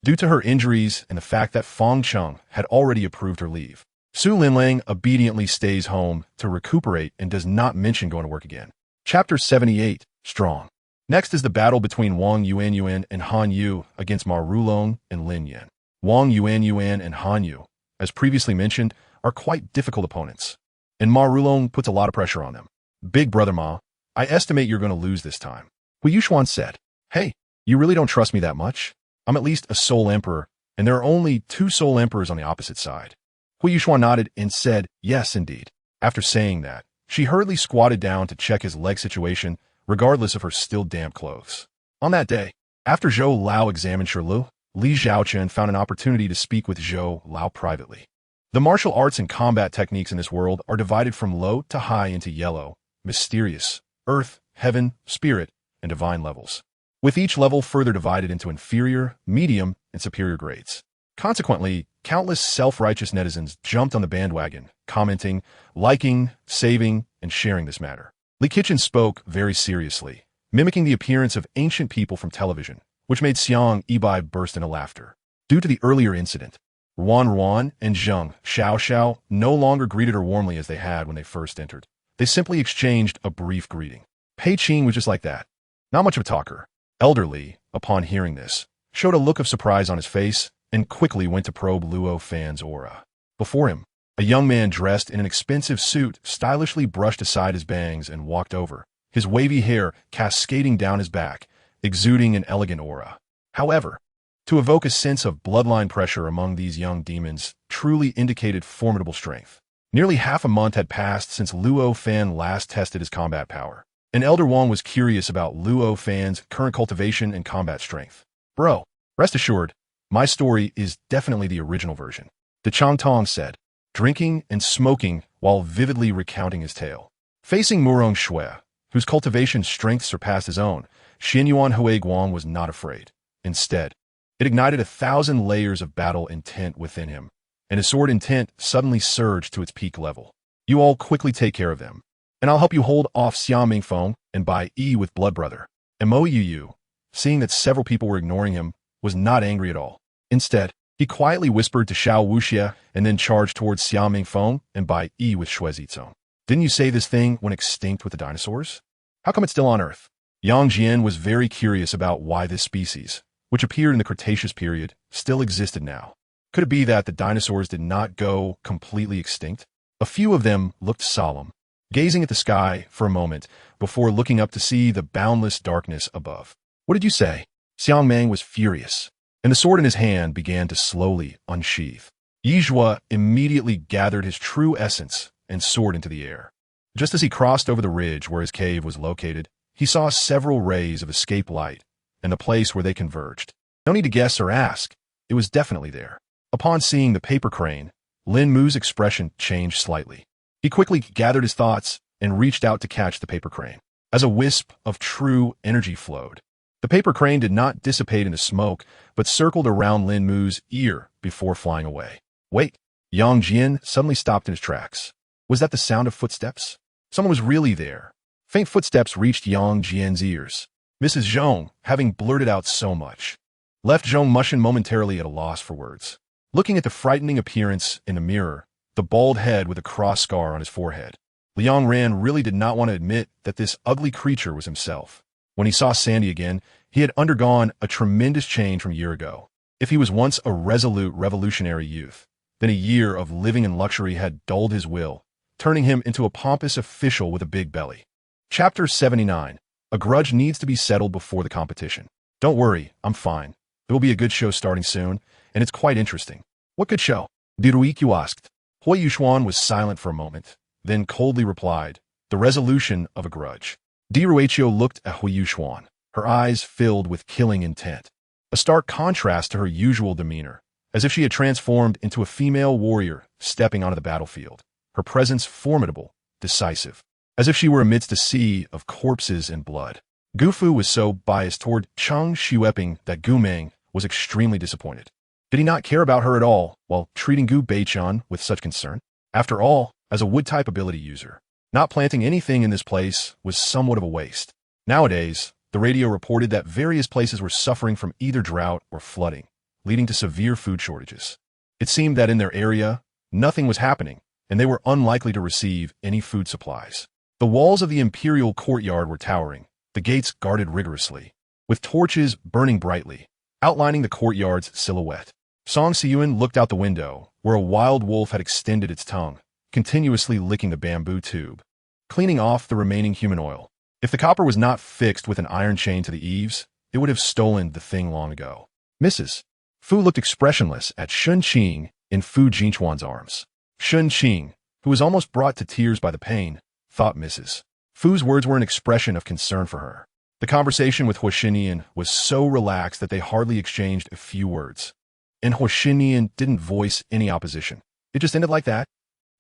Due to her injuries and the fact that Feng Cheng had already approved her leave, Su Linlang obediently stays home to recuperate and does not mention going to work again. Chapter 78, Strong. Next is the battle between Wang Yuan and Han Yu against Ma Rulong and Lin Yan. Wang Yuan and Han Yu, as previously mentioned, are quite difficult opponents, and Ma Rulong puts a lot of pressure on them. Big brother Ma, I estimate you're going to lose this time. Huo Yuxuan said, Hey, you really don't trust me that much? I'm at least a soul emperor, and there are only 2 soul emperors on the opposite side. Huo Yuxuan nodded and said, yes, indeed. After saying that, she hurriedly squatted down to check his leg situation, regardless of her still damp clothes. On that day, after Zhou Lao examined Shirlu, Li Zhaochen found an opportunity to speak with Zhou Lao privately. The martial arts and combat techniques in this world are divided from low to high into yellow, mysterious, earth, heaven, spirit, and divine levels, with each level further divided into inferior, medium, and superior grades. Consequently, countless self-righteous netizens jumped on the bandwagon, commenting, liking, saving, and sharing this matter. Li Kitchen spoke very seriously, mimicking the appearance of ancient people from television, which made Xiang Yibai burst into laughter. Due to the earlier incident, Ruan and Zheng Xiao no longer greeted her warmly as they had when they first entered. They simply exchanged a brief greeting. Pei Qing was just like that. Not much of a talker. Elder Li, upon hearing this, showed a look of surprise on his face and quickly went to probe Luo Fan's aura. Before him, a young man dressed in an expensive suit stylishly brushed aside his bangs and walked over, his wavy hair cascading down his back, exuding an elegant aura. However, to evoke a sense of bloodline pressure among these young demons truly indicated formidable strength. Nearly half a month had passed since Luo Fan last tested his combat power, and Elder Wang was curious about Luo Fan's current cultivation and combat strength. Bro, rest assured, my story is definitely the original version, De Chang Tong said, drinking and smoking while vividly recounting his tale. Facing Murong Shui, whose cultivation strength surpassed his own, Xinyuan Hui Guang was not afraid. Instead, it ignited 1,000 layers of battle intent within him, and his sword intent suddenly surged to its peak level. You all quickly take care of them, and I'll help you hold off Xia Mingfeng and Bai Yi with Blood Brother. Mo Yu, seeing that several people were ignoring him, was not angry at all. Instead, he quietly whispered to Xiao Wuxia and then charged towards Xiaoming Feng and Bai Yi with Shuezizong. Didn't you say this thing went extinct with the dinosaurs? How come it's still on Earth? Yang Jian was very curious about why this species, which appeared in the Cretaceous period, still existed now. Could it be that the dinosaurs did not go completely extinct? A few of them looked solemn, gazing at the sky for a moment before looking up to see the boundless darkness above. What did you say? Xiang Meng was furious, and the sword in his hand began to slowly unsheath. Yi Zhuo immediately gathered his true essence and soared into the air. Just as he crossed over the ridge where his cave was located, he saw several rays of escape light and the place where they converged. No need to guess or ask, it was definitely there. Upon seeing the paper crane, Lin Mu's expression changed slightly. He quickly gathered his thoughts and reached out to catch the paper crane. As a wisp of true energy flowed, the paper crane did not dissipate into smoke, but circled around Lin Mu's ear before flying away. Wait! Yang Jian suddenly stopped in his tracks. Was that the sound of footsteps? Someone was really there. Faint footsteps reached Yang Jian's ears. Mrs. Zhong, having blurted out so much, left Zhong Mushin momentarily at a loss for words. Looking at the frightening appearance in the mirror, the bald head with a cross scar on his forehead, Liang Ran really did not want to admit that this ugly creature was himself. When he saw Sandy again, he had undergone a tremendous change from a year ago. If he was once a resolute revolutionary youth, then a year of living in luxury had dulled his will, turning him into a pompous official with a big belly. Chapter 79. A grudge needs to be settled before the competition. Don't worry, I'm fine. There will be a good show starting soon, and it's quite interesting. What good show? Diruikyu asked. Huo Yuxuan was silent for a moment, then coldly replied, the resolution of a grudge. Diruikyu looked at Huo Yuxuan, her eyes filled with killing intent. A stark contrast to her usual demeanor, as if she had transformed into a female warrior stepping onto the battlefield. Her presence formidable, decisive, as if she were amidst a sea of corpses and blood. Gu Fu was so biased toward Cheng Xueping that Gu Meng was extremely disappointed. Did he not care about her at all, while treating Gu Beichun with such concern? After all, as a wood-type ability user, not planting anything in this place was somewhat of a waste. Nowadays, the radio reported that various places were suffering from either drought or flooding, leading to severe food shortages. It seemed that in their area, nothing was happening, and they were unlikely to receive any food supplies. The walls of the imperial courtyard were towering, the gates guarded rigorously, with torches burning brightly, outlining the courtyard's silhouette. Song Siyuan looked out the window, where a wild wolf had extended its tongue, continuously licking the bamboo tube, cleaning off the remaining human oil. If the copper was not fixed with an iron chain to the eaves, it would have stolen the thing long ago. Mrs. Fu looked expressionless at Shun Qing in Fu Jinchuan's arms. Shun Qing, who was almost brought to tears by the pain, thought Mrs. Fu's words were an expression of concern for her. The conversation with Huo Xinian was so relaxed that they hardly exchanged a few words. And Huo Xinian didn't voice any opposition. It just ended like that.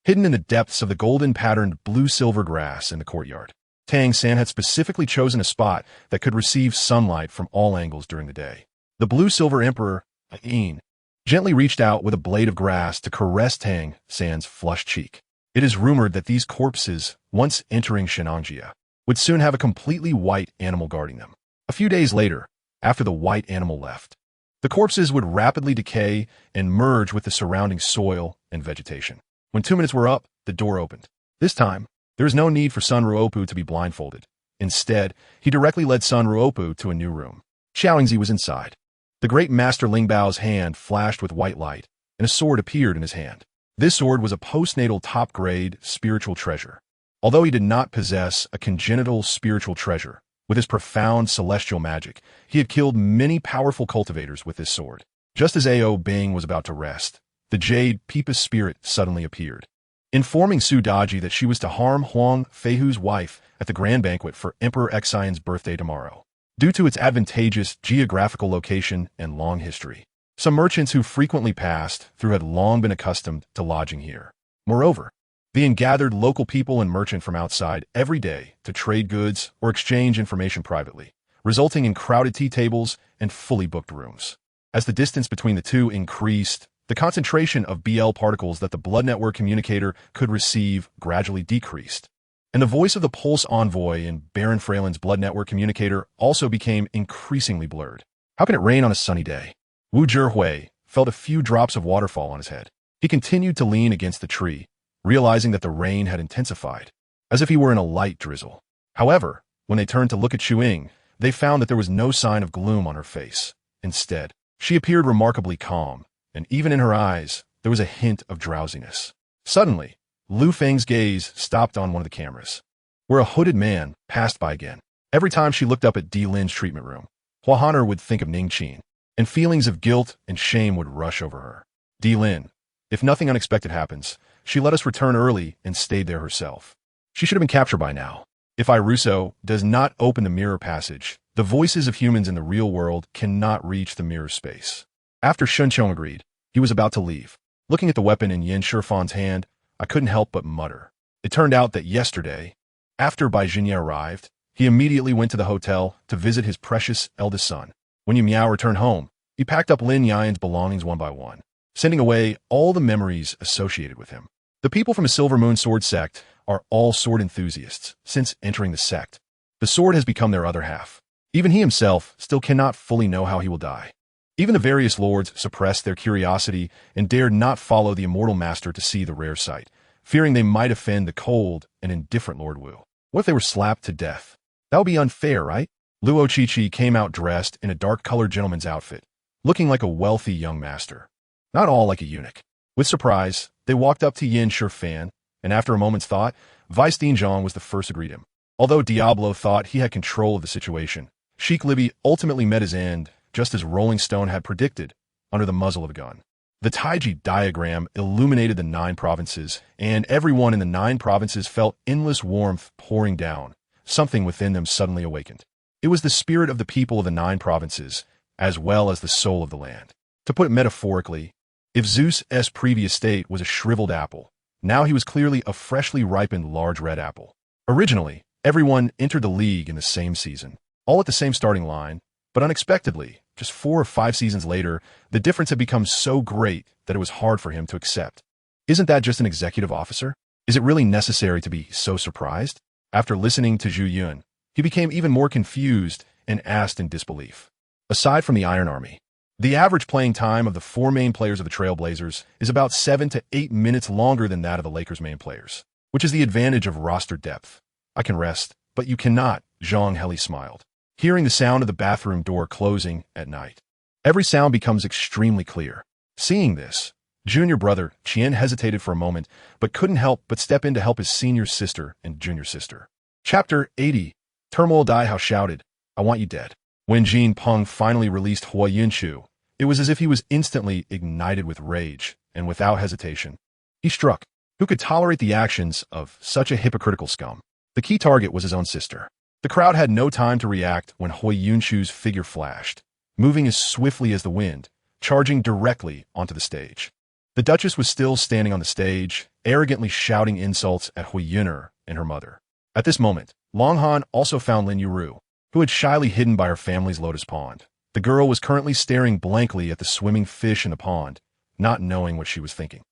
Hidden in the depths of the golden-patterned blue-silver grass in the courtyard, Tang San had specifically chosen a spot that could receive sunlight from all angles during the day. The blue-silver emperor, Ain, gently reached out with a blade of grass to caress Tang San's flushed cheek. It is rumored that these corpses, once entering Shenangjia, would soon have a completely white animal guarding them. A few days later, after the white animal left, the corpses would rapidly decay and merge with the surrounding soil and vegetation. When 2 minutes were up, the door opened. This time, there is no need for Sun Ruopu to be blindfolded. Instead, he directly led Sun Ruopu to a new room. Xiaoingzi was inside. The great master Lingbao's hand flashed with white light, and a sword appeared in his hand. This sword was a postnatal top-grade spiritual treasure. Although he did not possess a congenital spiritual treasure, with his profound celestial magic, he had killed many powerful cultivators with this sword. Just as Ao Bing was about to rest, the jade Peepa's spirit suddenly appeared, informing Su Daji that she was to harm Huang Feihu's wife at the grand banquet for Emperor Xian's birthday tomorrow. Due to its advantageous geographical location and long history, some merchants who frequently passed through had long been accustomed to lodging here. Moreover, the ingathered local people and merchant from outside every day to trade goods or exchange information privately, resulting in crowded tea tables and fully booked rooms. As the distance between the two increased, the concentration of BL particles that the blood network communicator could receive gradually decreased, and the voice of the Pulse Envoy and Baron Frelin's Blood Network communicator also became increasingly blurred. How can it rain on a sunny day? Wu Zhihui felt a few drops of waterfall on his head. He continued to lean against the tree, realizing that the rain had intensified, as if he were in a light drizzle. However, when they turned to look at Xuing, they found that there was no sign of gloom on her face. Instead, she appeared remarkably calm, and even in her eyes, there was a hint of drowsiness. Suddenly, Lu Feng's gaze stopped on one of the cameras, where a hooded man passed by again. Every time she looked up at Di Lin's treatment room, Hua Han'er would think of Ning Qin, and feelings of guilt and shame would rush over her. Di Lin, if nothing unexpected happens, she let us return early and stayed there herself. She should have been captured by now. If Russo does not open the mirror passage, the voices of humans in the real world cannot reach the mirror space. After Shunqiong agreed, he was about to leave. Looking at the weapon in Yin Shifan's hand, I couldn't help but mutter. It turned out that yesterday, after Bai Jinye arrived, he immediately went to the hotel to visit his precious eldest son. When Yu Miao returned home, he packed up Lin Yan's belongings one by one, sending away all the memories associated with him. The people from a Silver Moon sword sect are all sword enthusiasts since entering the sect. The sword has become their other half. Even he himself still cannot fully know how he will die. Even the various lords suppressed their curiosity and dared not follow the immortal master to see the rare sight, fearing they might offend the cold and indifferent Lord Wu. What if they were slapped to death? That would be unfair, right? Luo Qiqi came out dressed in a dark-colored gentleman's outfit, looking like a wealthy young master. Not all like a eunuch. With surprise, they walked up to Yin Shifan, and after a moment's thought, Vice Dinzhong was the first to greet him. Although Diablo thought he had control of the situation, Sheik Libby ultimately met his end, just as Rolling Stone had predicted, under the muzzle of a gun. The Taiji diagram illuminated the 9 provinces, and everyone in the 9 provinces felt endless warmth pouring down. Something within them suddenly awakened. It was the spirit of the people of the 9 provinces, as well as the soul of the land. To put it metaphorically, if Zeus's previous state was a shriveled apple, now he was clearly a freshly ripened large red apple. Originally, everyone entered the league in the same season, all at the same starting line, but unexpectedly, just 4 or 5 seasons later, the difference had become so great that it was hard for him to accept. Isn't that just an executive officer? Is it really necessary to be so surprised? After listening to Zhu Yun, he became even more confused and asked in disbelief. Aside from the Iron Army, the average playing time of the 4 main players of the Trailblazers is about 7 to 8 minutes longer than that of the Lakers' main players, which is the advantage of roster depth. I can rest, but you cannot, Zhang Heli smiled, hearing the sound of the bathroom door closing at night. Every sound becomes extremely clear. Seeing this, junior brother Qian hesitated for a moment, but couldn't help but step in to help his senior sister and junior sister. Chapter 80. Turmoil Dai Hao shouted, "I want you dead." When Jin Peng finally released Huo Yunshu, it was as if he was instantly ignited with rage, and without hesitation, he struck. Who could tolerate the actions of such a hypocritical scum? The key target was his own sister. The crowd had no time to react when Huo Yunshu's figure flashed, moving as swiftly as the wind, charging directly onto the stage. The Duchess was still standing on the stage, arrogantly shouting insults at Hui Yun'er and her mother. At this moment, Long Han also found Lin Yuru, who had shyly hidden by her family's lotus pond. The girl was currently staring blankly at the swimming fish in the pond, not knowing what she was thinking.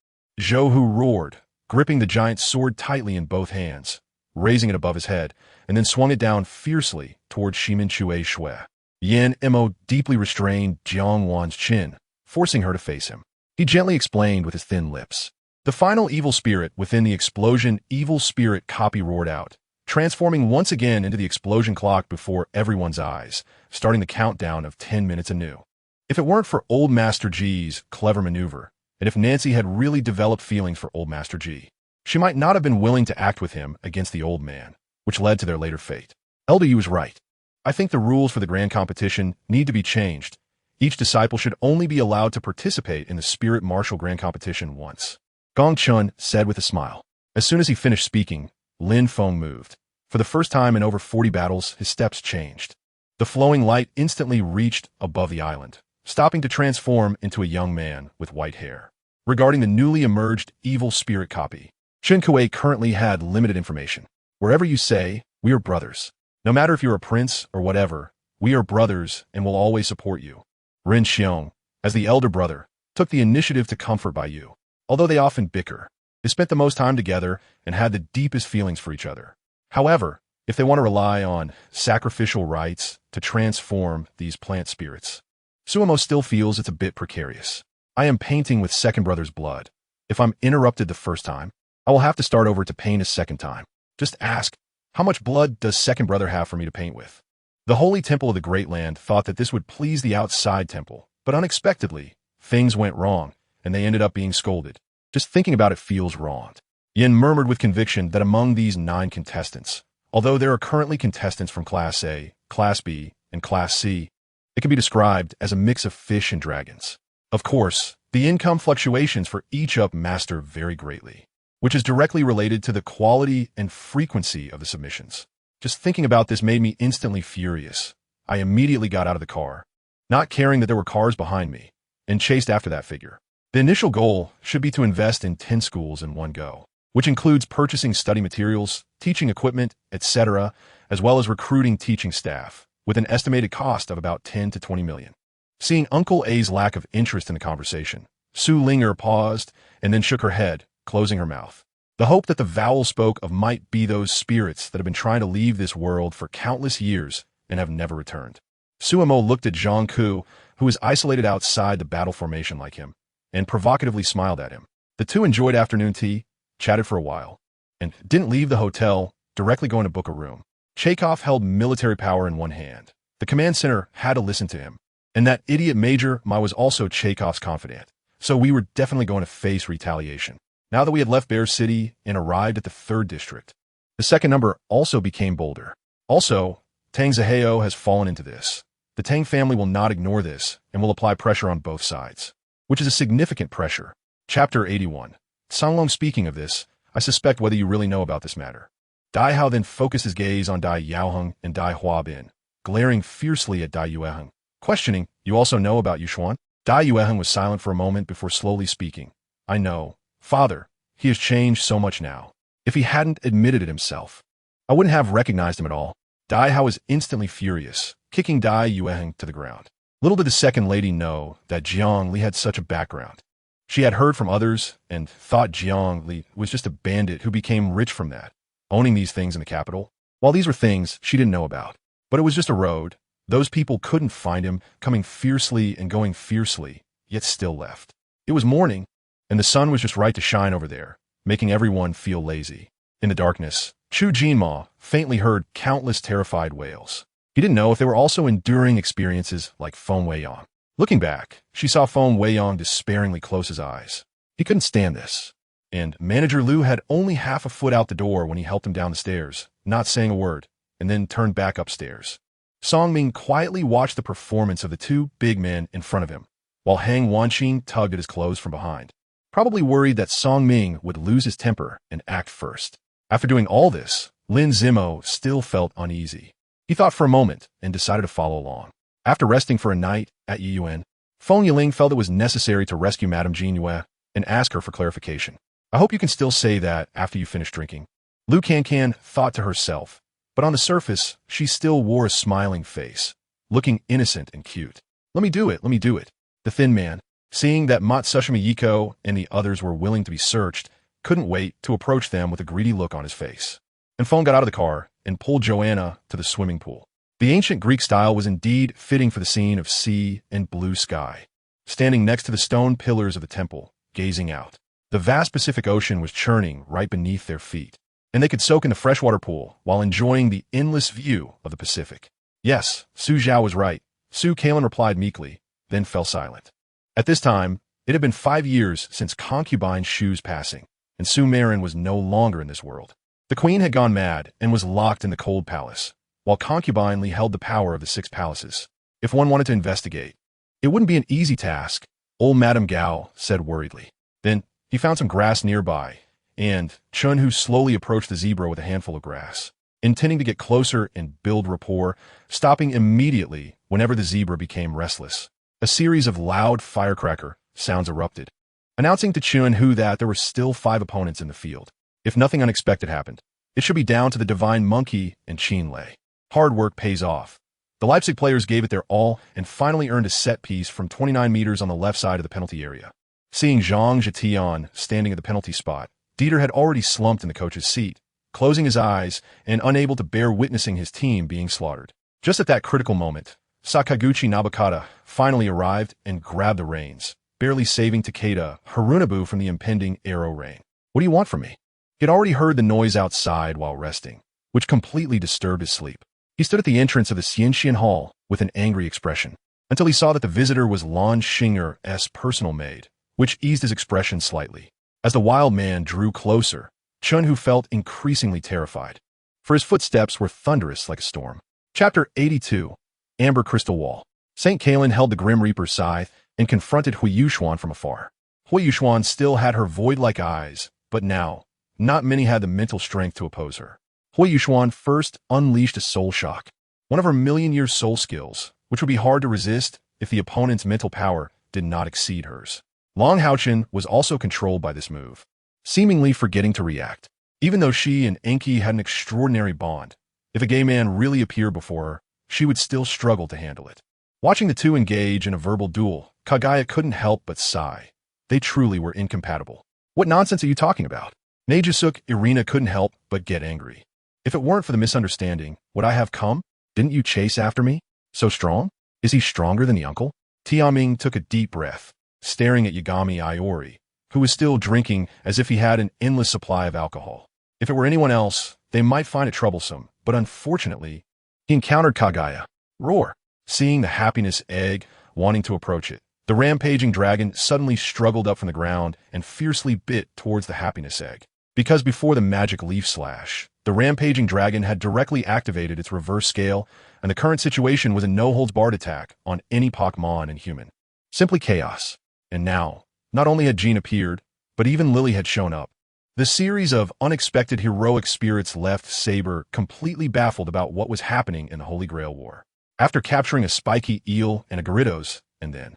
Zhou Hu roared, gripping the giant sword tightly in both hands, raising it above his head, and then swung it down fiercely toward Shimin Chue Shui. Yan Mo deeply restrained Jiang Wan's chin, forcing her to face him. He gently explained with his thin lips. The final evil spirit within the explosion evil spirit copy roared out, transforming once again into the explosion clock before everyone's eyes, starting the countdown of 10 minutes anew. If it weren't for Old Master G's clever maneuver, and if Nancy had really developed feelings for Old Master G, she might not have been willing to act with him against the old man, which led to their later fate. Elder Yu was right. I think the rules for the grand competition need to be changed. Each disciple should only be allowed to participate in the Spirit Martial Grand Competition once. Gong Chun said with a smile. As soon as he finished speaking, Lin Feng moved. For the first time in over 40 battles, his steps changed. The flowing light instantly reached above the island, stopping to transform into a young man with white hair. Regarding the newly emerged evil spirit copy, Chen Kuei currently had limited information. Wherever you say, we are brothers. No matter if you're a prince or whatever, we are brothers and will always support you. Ren Xiong, as the elder brother, took the initiative to comfort Bai Yu. Although they often bicker, they spent the most time together and had the deepest feelings for each other. However, if they want to rely on sacrificial rites to transform these plant spirits, Sumo still feels it's a bit precarious. I am painting with second brother's blood. If I'm interrupted the first time, I will have to start over to paint a second time. Just ask, how much blood does second brother have for me to paint with? The Holy Temple of the Great Land thought that this would please the outside temple, but unexpectedly, things went wrong, and they ended up being scolded. Just thinking about it feels wrong. Yin murmured with conviction that among these 9 contestants, although there are currently contestants from Class A, Class B, and Class C, it can be described as a mix of fish and dragons. Of course, the income fluctuations for each master vary greatly, which is directly related to the quality and frequency of the submissions. Just thinking about this made me instantly furious. I immediately got out of the car, not caring that there were cars behind me, and chased after that figure. The initial goal should be to invest in 10 schools in one go, which includes purchasing study materials, teaching equipment, etc., as well as recruiting teaching staff, with an estimated cost of about 10 to 20 million. Seeing Uncle A's lack of interest in the conversation, Su Linger paused and then shook her head, closing her mouth. The hope that the vowel spoke of might be those spirits that have been trying to leave this world for countless years and have never returned. Suemo looked at Zhang Ku, who was isolated outside the battle formation like him, and provocatively smiled at him. The two enjoyed afternoon tea, chatted for a while, and didn't leave the hotel, directly going to book a room. Chekhov held military power in one hand. The command center had to listen to him, and that idiot Major Ma was also Chekhov's confidant, so we were definitely going to face retaliation. Now that we had left Bear City and arrived at the 3rd district, the second number also became bolder. Also, Tang Zaheo has fallen into this. The Tang family will not ignore this and will apply pressure on both sides, which is a significant pressure. Chapter 81. Sanglong speaking of this, I suspect whether you really know about this matter. Dai Hao then focused his gaze on Dai Yaoheng and Dai Huabin, glaring fiercely at Dai Yueheng, questioning, you also know about Yuxuan? Dai Yueheng was silent for a moment before slowly speaking. I know. Father, he has changed so much now. If he hadn't admitted it himself, I wouldn't have recognized him at all. Dai Hao was instantly furious, kicking Dai Yueheng to the ground. Little did the second lady know that Jiang Li had such a background. She had heard from others and thought Jiang Li was just a bandit who became rich from that, owning these things in the capital. While these were things she didn't know about, but it was just a road. Those people couldn't find him, coming fiercely and going fiercely, yet still left. It was morning, and the sun was just right to shine over there, making everyone feel lazy. In the darkness, Chu Jinma faintly heard countless terrified wails. He didn't know if they were also enduring experiences like Feng Weiyang. Looking back, she saw Feng Weiyang despairingly close his eyes. He couldn't stand this. And Manager Liu had only half a foot out the door when he helped him down the stairs, not saying a word, and then turned back upstairs. Song Ming quietly watched the performance of the 2 big men in front of him, while Hang Wanqing tugged at his clothes from behind, probably worried that Song Ming would lose his temper and act first. After doing all this, Lin Zimo still felt uneasy. He thought for a moment and decided to follow along. After resting for a night at Yiyuan, Feng Yiling felt it was necessary to rescue Madame Jean Yue and ask her for clarification. I hope you can still say that after you finish drinking. Lu Cancan thought to herself, but on the surface, she still wore a smiling face, looking innocent and cute. Let me do it. The thin man, seeing that Matsushima Yiko and the others were willing to be searched, couldn't wait to approach them with a greedy look on his face. And Feng got out of the car and pulled Joanna to the swimming pool. The ancient Greek style was indeed fitting for the scene of sea and blue sky. Standing next to the stone pillars of the temple, gazing out, the vast Pacific Ocean was churning right beneath their feet, and they could soak in the freshwater pool while enjoying the endless view of the Pacific. Yes, Su Zhao was right, Su Kalin replied meekly, then fell silent. At this time, it had been 5 years since concubine Shu's passing, and Su Marin was no longer in this world. The queen had gone mad and was locked in the cold palace, while concubine Li held the power of the 6 palaces. If one wanted to investigate, it wouldn't be an easy task, old Madame Gao said worriedly. Then he found some grass nearby, and Chun Hu slowly approached the zebra with a handful of grass, intending to get closer and build rapport, stopping immediately whenever the zebra became restless. A series of loud firecracker sounds erupted, announcing to Chun Hu that there were still 5 opponents in the field. If nothing unexpected happened, it should be down to the divine monkey and Qin Lei. Hard work pays off. The Leipzig players gave it their all and finally earned a set piece from 29 meters on the left side of the penalty area. Seeing Zhang Zhetian standing at the penalty spot, Dieter had already slumped in the coach's seat, closing his eyes and unable to bear witnessing his team being slaughtered. Just at that critical moment, Sakaguchi Nobukata finally arrived and grabbed the reins, barely saving Takeda Harunobu from the impending arrow rain. "What do you want from me?" He had already heard the noise outside while resting, which completely disturbed his sleep. He stood at the entrance of the Xianxian Hall with an angry expression, until he saw that the visitor was Lan Xinger's personal maid, which eased his expression slightly. As the wild man drew closer, Chunhu felt increasingly terrified, for his footsteps were thunderous like a storm. Chapter 82, Amber Crystal Wall. St. Kalen held the Grim Reaper's scythe and confronted Huo Yuxuan from afar. Huo Yuxuan still had her void-like eyes, but now, not many had the mental strength to oppose her. Huo Yuxuan first unleashed a soul shock, one of her million-year soul skills, which would be hard to resist if the opponent's mental power did not exceed hers. Long Haochen was also controlled by this move, seemingly forgetting to react. Even though she and Enki had an extraordinary bond, if a gay man really appeared before her, she would still struggle to handle it. Watching the two engage in a verbal duel, Kagaya couldn't help but sigh. They truly were incompatible. "What nonsense are you talking about?" Nejusuk Irina couldn't help but get angry. "If it weren't for the misunderstanding, would I have come? Didn't you chase after me? So strong? Is he stronger than the uncle?" Teeming took a deep breath, staring at Yagami Iori, who was still drinking as if he had an endless supply of alcohol. If it were anyone else, they might find it troublesome, but unfortunately, he encountered Kagaya. Roar! Seeing the happiness egg, wanting to approach it, the rampaging dragon suddenly struggled up from the ground and fiercely bit towards the happiness egg. Because before the magic leaf slash, the rampaging dragon had directly activated its reverse scale, and the current situation was a no-holds-barred attack on any Pokemon and human. Simply chaos. And now, not only had Jean appeared, but even Lily had shown up. The series of unexpected heroic spirits left Saber completely baffled about what was happening in the Holy Grail War. After capturing a spiky eel and a Gyarados, and then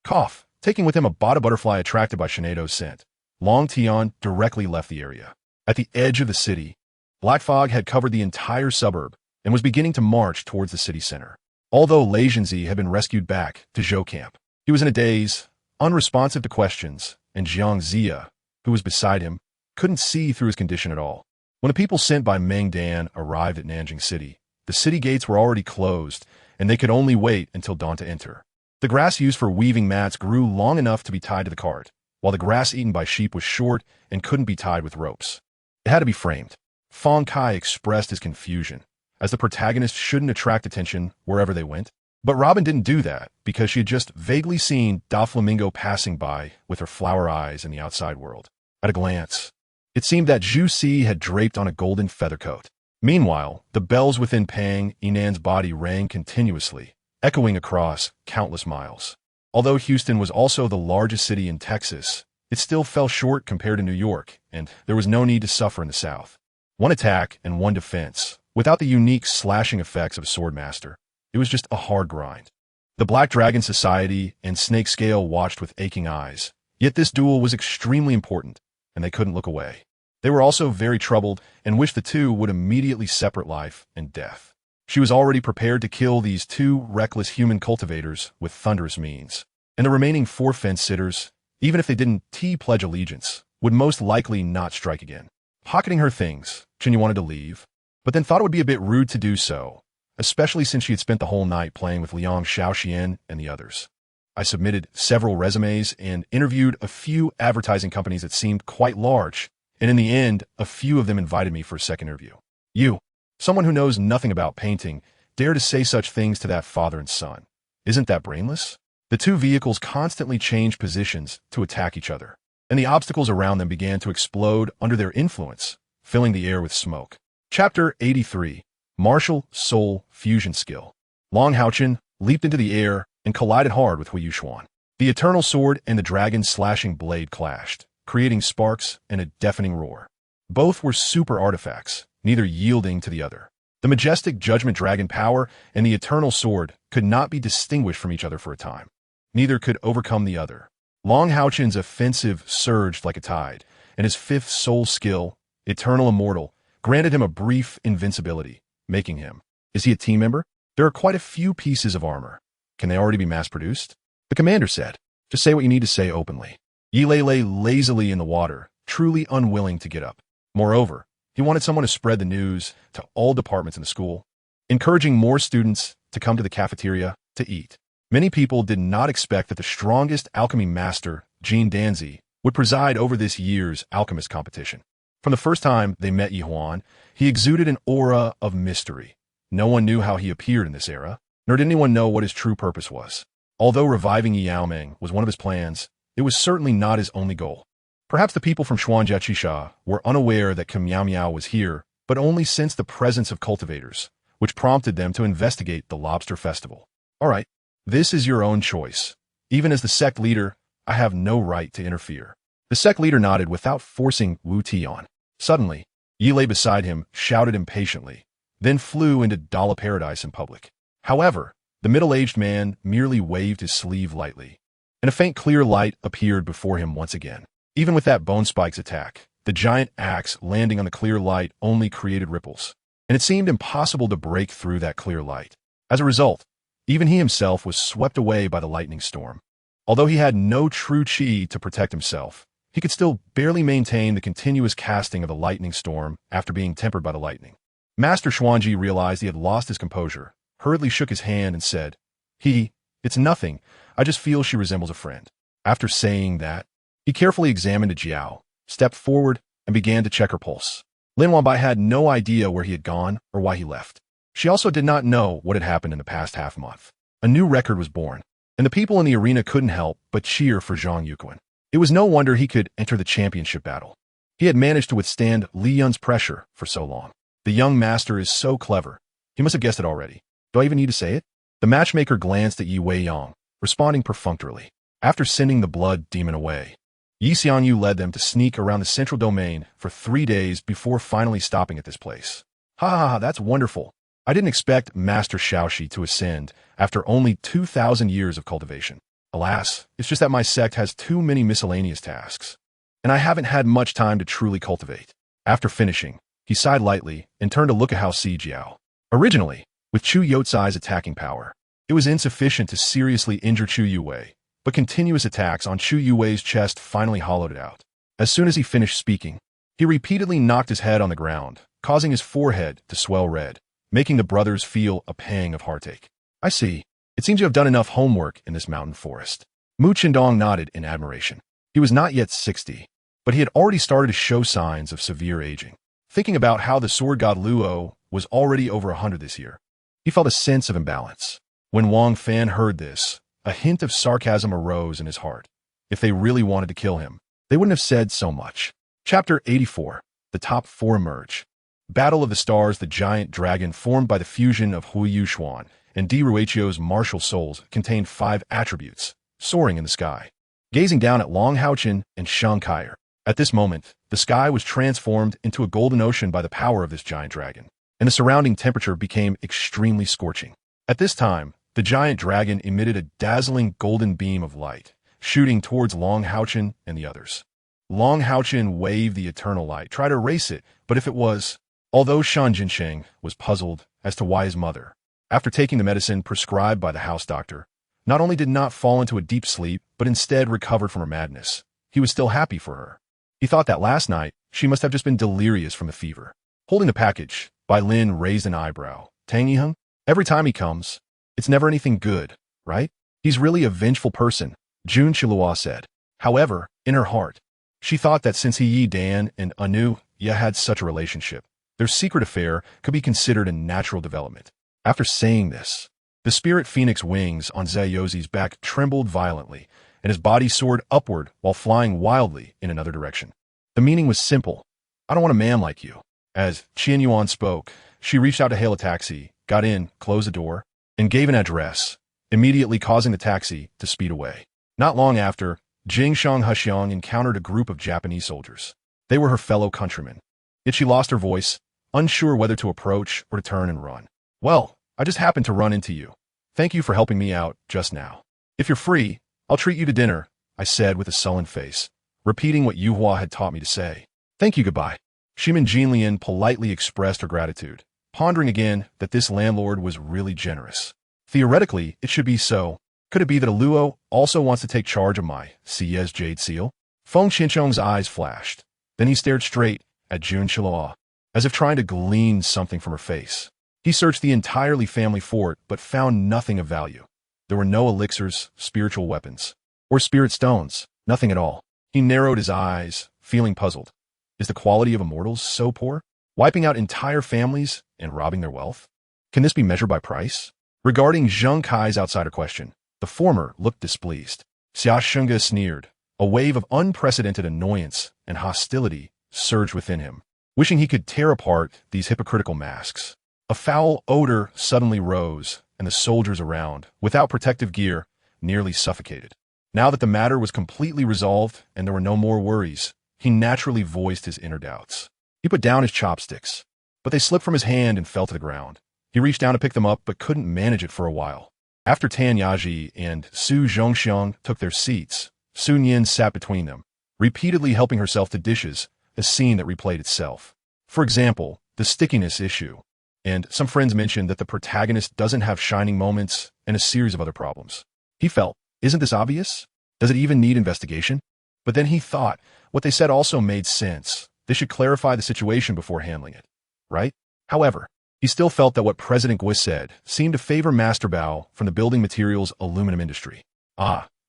cough, taking with him a Bada butterfly attracted by Shinedo's scent, Long Tian directly left the area. At the edge of the city, black fog had covered the entire suburb and was beginning to march towards the city center. Although Lei Zhenzi had been rescued back to Zhou Camp, he was in a daze, unresponsive to questions, and Jiang Zia, who was beside him, couldn't see through his condition at all. When the people sent by Meng Dan arrived at Nanjing City, the city gates were already closed, and they could only wait until dawn to enter. The grass used for weaving mats grew long enough to be tied to the cart, while the grass eaten by sheep was short and couldn't be tied with ropes. It had to be framed. Fong Kai expressed his confusion, as the protagonist shouldn't attract attention wherever they went. But Robin didn't do that because she had just vaguely seen Doflamingo passing by with her flower eyes in the outside world. At a glance, it seemed that Zhu Si had draped on a golden feather coat. Meanwhile, the bells within Pang Inan's body rang continuously, echoing across countless miles. Although Houston was also the largest city in Texas, it still fell short compared to New York, and there was no need to suffer in the South. One attack and one defense, without the unique slashing effects of a swordmaster. It was just a hard grind. The Black Dragon Society and Snake Scale watched with aching eyes, yet this duel was extremely important, and they couldn't look away. They were also very troubled and wished the two would immediately separate life and death. She was already prepared to kill these two reckless human cultivators with thunderous means, and the remaining 4 fence-sitters, even if they didn't pledge allegiance, would most likely not strike again. Pocketing her things, Chinya wanted to leave, but then thought it would be a bit rude to do so, especially since she had spent the whole night playing with Liang Shaoxian and the others. I submitted several resumes and interviewed a few advertising companies that seemed quite large, and in the end, a few of them invited me for a second interview. You, someone who knows nothing about painting, dare to say such things to that father and son. Isn't that brainless? The two vehicles constantly changed positions to attack each other, and the obstacles around them began to explode under their influence, filling the air with smoke. Chapter 83, Martial Soul Fusion Skill. Long Haochen leaped into the air and collided hard with Huo Yuxuan. The Eternal Sword and the Dragon's slashing blade clashed, creating sparks and a deafening roar. Both were super artifacts, neither yielding to the other. The majestic Judgment Dragon power and the Eternal Sword could not be distinguished from each other for a time. Neither could overcome the other. Long Haochen's offensive surged like a tide, and his 5th soul skill, Eternal Immortal, granted him a brief invincibility, making him. Is he a team member? There are quite a few pieces of armor. Can they already be mass-produced? The commander said. Just say what you need to say openly. Yilei lay lazily in the water, truly unwilling to get up. Moreover, He wanted someone to spread the news to all departments in the school, encouraging more students to come to the cafeteria to eat. Many people did not expect that the strongest alchemy master, Jing Danzi, would preside over this year's alchemist competition. From the first time they met Yuhuan, he exuded an aura of mystery. No one knew how he appeared in this era, nor did anyone know what his true purpose was. Although reviving Yao Ming was one of his plans, it was certainly not his only goal. Perhaps the people from Xuanjiaqisha were unaware that Kim Miao Miao was here, but only sensed the presence of cultivators, which prompted them to investigate the lobster festival. All right, this is your own choice. Even as the sect leader, I have no right to interfere. The sect leader nodded without forcing Wu Ti on. Suddenly, Yi lay beside him, shouted impatiently, then flew into Dala paradise in public. However, the middle-aged man merely waved his sleeve lightly, and a faint clear light appeared before him once again. Even with that Bone Spike's attack, the giant axe landing on the clear light only created ripples, and it seemed impossible to break through that clear light. As a result, even he himself was swept away by the lightning storm. Although he had no true chi to protect himself, he could still barely maintain the continuous casting of the lightning storm after being tempered by the lightning. Master Xuanji realized he had lost his composure, hurriedly shook his hand and said, "It's nothing. I just feel she resembles a friend." After saying that, he carefully examined Jiao, stepped forward, and began to check her pulse. Lin Wanbai had no idea where he had gone or why he left. She also did not know what had happened in the past half-month. A new record was born, and the people in the arena couldn't help but cheer for Huo Yuxuan. It was no wonder he could enter the championship battle. He had managed to withstand Li Yun's pressure for so long. The young master is so clever. He must have guessed it already. Do I even need to say it? The matchmaker glanced at Yi Wei-Yong, responding perfunctorily. After sending the blood demon away, Yi Xianyu led them to sneak around the central domain for 3 days before finally stopping at this place. Ha, that's wonderful. I didn't expect Master Shaoxi to ascend after only 2,000 years of cultivation. Alas, it's just that my sect has too many miscellaneous tasks, and I haven't had much time to truly cultivate. After finishing, he sighed lightly and turned to look at Hao Si Jiao. Originally, with Chu Yotsai's attacking power, it was insufficient to seriously injure Chu Yuwei, but continuous attacks on Chu Yuwei's chest finally hollowed it out. As soon as he finished speaking, he repeatedly knocked his head on the ground, causing his forehead to swell red, making the brothers feel a pang of heartache. I see. It seems you have done enough homework in this mountain forest. Mu Qindong nodded in admiration. He was not yet 60, but he had already started to show signs of severe aging. Thinking about how the sword god Luo was already over 100 this year, he felt a sense of imbalance. When Wang Fan heard this, a hint of sarcasm arose in his heart. If they really wanted to kill him, they wouldn't have said so much. Chapter 84. The Top 4 Emerge. Battle of the Stars. The giant dragon formed by the fusion of Huo Yuxuan and Di Ruichio's martial souls contained 5 attributes, soaring in the sky. Gazing down at Long Haochen and Shang Kaier. At this moment, the sky was transformed into a golden ocean by the power of this giant dragon, and the surrounding temperature became extremely scorching. At this time, the giant dragon emitted a dazzling golden beam of light, shooting towards Long Haochen and the others. Long Haochen waved the eternal light, tried to erase it, but if it was... Although Shan Jinsheng was puzzled as to why his mother, after taking the medicine prescribed by the house doctor, not only did not fall into a deep sleep, but instead recovered from her madness, he was still happy for her. He thought that last night, she must have just been delirious from the fever. Holding the package, Bai Lin raised an eyebrow. Tang Yiheng? Every time he comes, it's never anything good, right? He's really a vengeful person, Jun Chilua said. However, in her heart, she thought that since Yi Dan and anew had such a relationship, their secret affair could be considered a natural development. After saying this, the spirit phoenix wings on Zaiyozi's back trembled violently, and his body soared upward while flying wildly in another direction. The meaning was simple. I don't want a man like you. As Qian Yuan spoke, she reached out to hail a taxi, got in, closed the door, and gave an address, immediately causing the taxi to speed away. Not long after, Jing Hongchen encountered a group of Japanese soldiers. They were her fellow countrymen. Yet she lost her voice, unsure whether to approach or to turn and run. Well, I just happened to run into you. Thank you for helping me out just now. If you're free, I'll treat you to dinner, I said with a sullen face, repeating what Yuhua had taught me to say. Thank you, goodbye. Shimin Jinlian politely expressed her gratitude, pondering again that this landlord was really generous. Theoretically, it should be so. Could it be that Luo also wants to take charge of my Siez Jade Seal? Feng Qinchong's eyes flashed. Then he stared straight at Jun Chilua. as if trying to glean something from her face. He searched the entirely family fort, but found nothing of value. There were no elixirs, spiritual weapons, or spirit stones, nothing at all. He narrowed his eyes, feeling puzzled. Is the quality of immortals so poor? Wiping out entire families and robbing their wealth? Can this be measured by price? Regarding Zheng Kai's outsider question, the former looked displeased. Xia Shunga sneered. A wave of unprecedented annoyance and hostility surged within him, wishing he could tear apart these hypocritical masks. A foul odor suddenly rose, and the soldiers around, without protective gear, nearly suffocated. Now that the matter was completely resolved and there were no more worries, he naturally voiced his inner doubts. He put down his chopsticks, but they slipped from his hand and fell to the ground. He reached down to pick them up but couldn't manage it for a while. After Tan Yaji and Su Zhongxiang took their seats, Sun Yin sat between them, repeatedly helping herself to dishes, a scene that replayed itself. For example, the stickiness issue. And some friends mentioned that the protagonist doesn't have shining moments and a series of other problems. He felt, isn't this obvious? Does it even need investigation? But then he thought, what they said also made sense. They should clarify the situation before handling it, right? However, he still felt that what President Gui said seemed to favor Master Bao from the building materials aluminum industry.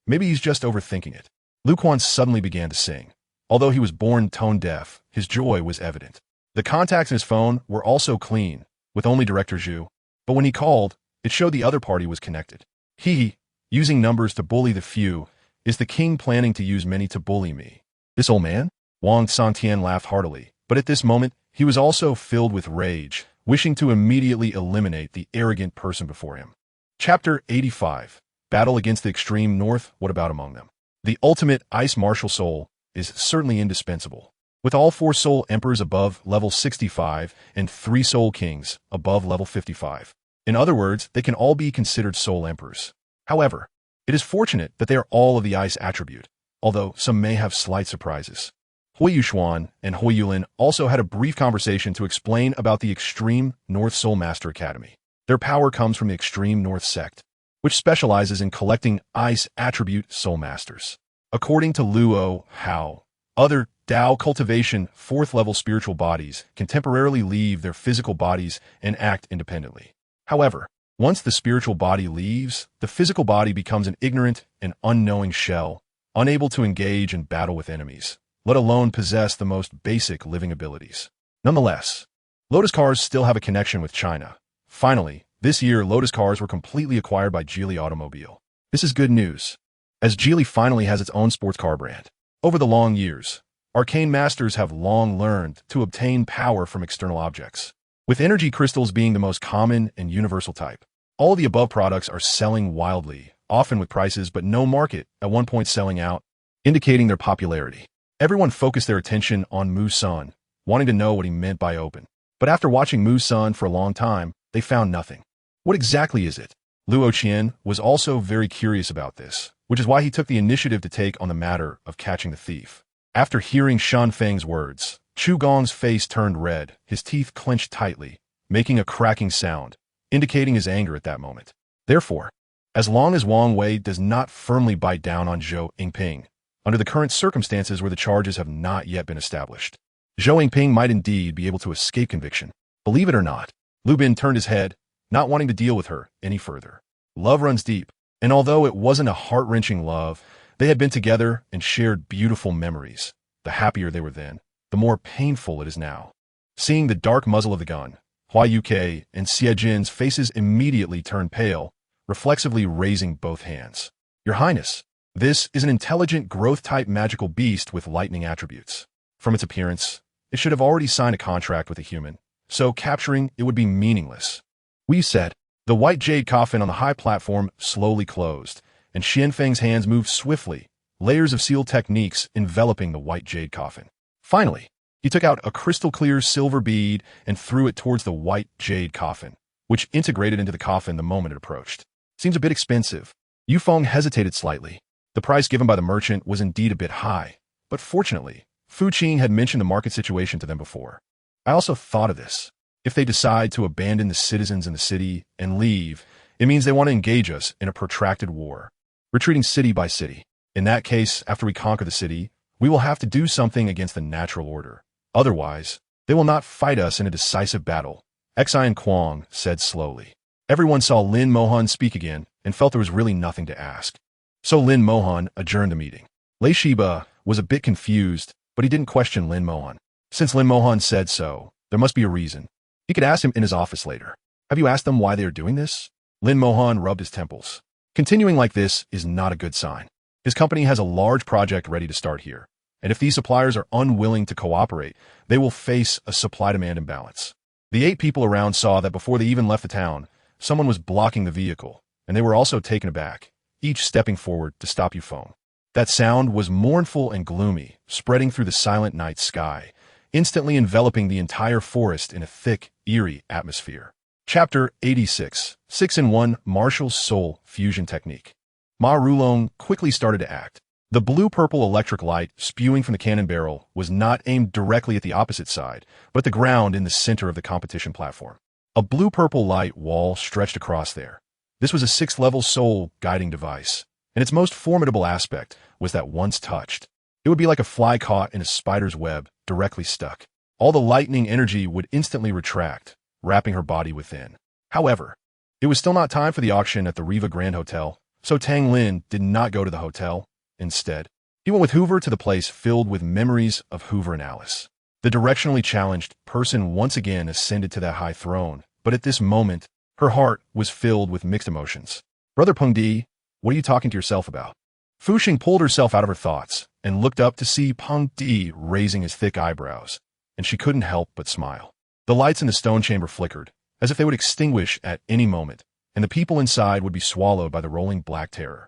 Maybe he's just overthinking it. Lu Quan suddenly began to sing. Although he was born tone-deaf, his joy was evident. The contacts in his phone were also clean, with only Director Zhu. But when he called, it showed the other party was connected. He, using numbers to bully the few, is the king planning to use many to bully me. This old man? Wang Santian laughed heartily, but at this moment, he was also filled with rage, wishing to immediately eliminate the arrogant person before him. Chapter 85. Battle against the extreme north, what about among them? The ultimate ice martial soul is certainly indispensable. With all 4 soul emperors above level 65 and 3 soul kings above level 55. In other words, they can all be considered soul emperors. However, it is fortunate that they are all of the ice attribute, although some may have slight surprises. Huo Yuxuan and Huo Yulan also had a brief conversation to explain about the Extreme North Soul Master Academy. Their power comes from the Extreme North Sect, which specializes in collecting ice attribute soul masters. According to Luo Hao, other Dao cultivation 4th level spiritual bodies can temporarily leave their physical bodies and act independently. However, once the spiritual body leaves, the physical body becomes an ignorant and unknowing shell, unable to engage in battle with enemies, let alone possess the most basic living abilities. Nonetheless, Lotus cars still have a connection with China. Finally, this year Lotus cars were completely acquired by Geely Automobile. This is good news, as Geely finally has its own sports car brand. Over the long years, arcane masters have long learned to obtain power from external objects, with energy crystals being the most common and universal type. All the above products are selling wildly, often with prices but no market, at one point selling out, indicating their popularity. Everyone focused their attention on Mu Sun, wanting to know what he meant by open. But after watching Mu Sun for a long time, they found nothing. What exactly is it? Luo Qian was also very curious about this, which is why he took the initiative to take on the matter of catching the thief. After hearing Shan Feng's words, Chu Gong's face turned red, his teeth clenched tightly, making a cracking sound, indicating his anger at that moment. Therefore, as long as Wang Wei does not firmly bite down on Zhou Yingping, under the current circumstances where the charges have not yet been established, Zhou Yingping might indeed be able to escape conviction. Believe it or not, Lu Bin turned his head, not wanting to deal with her any further. Love runs deep, and although it wasn't a heart-wrenching love, they had been together and shared beautiful memories. The happier they were then, the more painful it is now. Seeing the dark muzzle of the gun, Hua Yuke and Xie Jin's faces immediately turned pale, reflexively raising both hands. Your Highness, this is an intelligent growth-type magical beast with lightning attributes. From its appearance, it should have already signed a contract with a human, so capturing it would be meaningless. We said. The white jade coffin on the high platform slowly closed, and Xianfeng's hands moved swiftly, layers of sealed techniques enveloping the white jade coffin. Finally, he took out a crystal-clear silver bead and threw it towards the white jade coffin, which integrated into the coffin the moment it approached. Seems a bit expensive. Yufeng hesitated slightly. The price given by the merchant was indeed a bit high, but fortunately, Fu Qing had mentioned the market situation to them before. I also thought of this. If they decide to abandon the citizens in the city and leave, it means they want to engage us in a protracted war, retreating city by city. In that case, after we conquer the city, we will have to do something against the natural order. Otherwise, They will not fight us in a decisive battle, Xian Kuang said slowly. Everyone saw Lin Mohan speak again and felt there was really nothing to ask. So Lin Mohan adjourned the meeting. Lei Shiba was a bit confused, but he didn't question Lin Mohan. Since Lin Mohan said so, there must be a reason. He could ask him in his office later. Have you asked them why they are doing this? Lin Mohan rubbed his temples. Continuing like this is not a good sign. His company has a large project ready to start here, and if these suppliers are unwilling to cooperate, they will face a supply-demand imbalance. The 8 people around saw that before they even left the town, someone was blocking the vehicle, and they were also taken aback, each stepping forward to stop Yufeng. That sound was mournful and gloomy, spreading through the silent night sky, instantly enveloping the entire forest in a thick, eerie atmosphere. Chapter 86, 6-in-1 Martial Soul Fusion Technique. Ma Rulong quickly started to act. The blue-purple electric light spewing from the cannon barrel was not aimed directly at the opposite side, but the ground in the center of the competition platform. A blue-purple light wall stretched across there. This was a 6th-level soul guiding device, and its most formidable aspect was that once touched, it would be like a fly caught in a spider's web, directly stuck. All the lightning energy would instantly retract, wrapping her body within. However, it was still not time for the auction at the Riva Grand Hotel, so Tang Lin did not go to the hotel. Instead, he went with Hoover to the place filled with memories of Hoover and Alice. The directionally challenged person once again ascended to that high throne, but at this moment, her heart was filled with mixed emotions. Brother Peng Di, what are you talking to yourself about? Fu Xing pulled herself out of her thoughts and looked up to see Peng Di raising his thick eyebrows, and she couldn't help but smile. The lights in the stone chamber flickered, as if they would extinguish at any moment, and the people inside would be swallowed by the rolling black terror.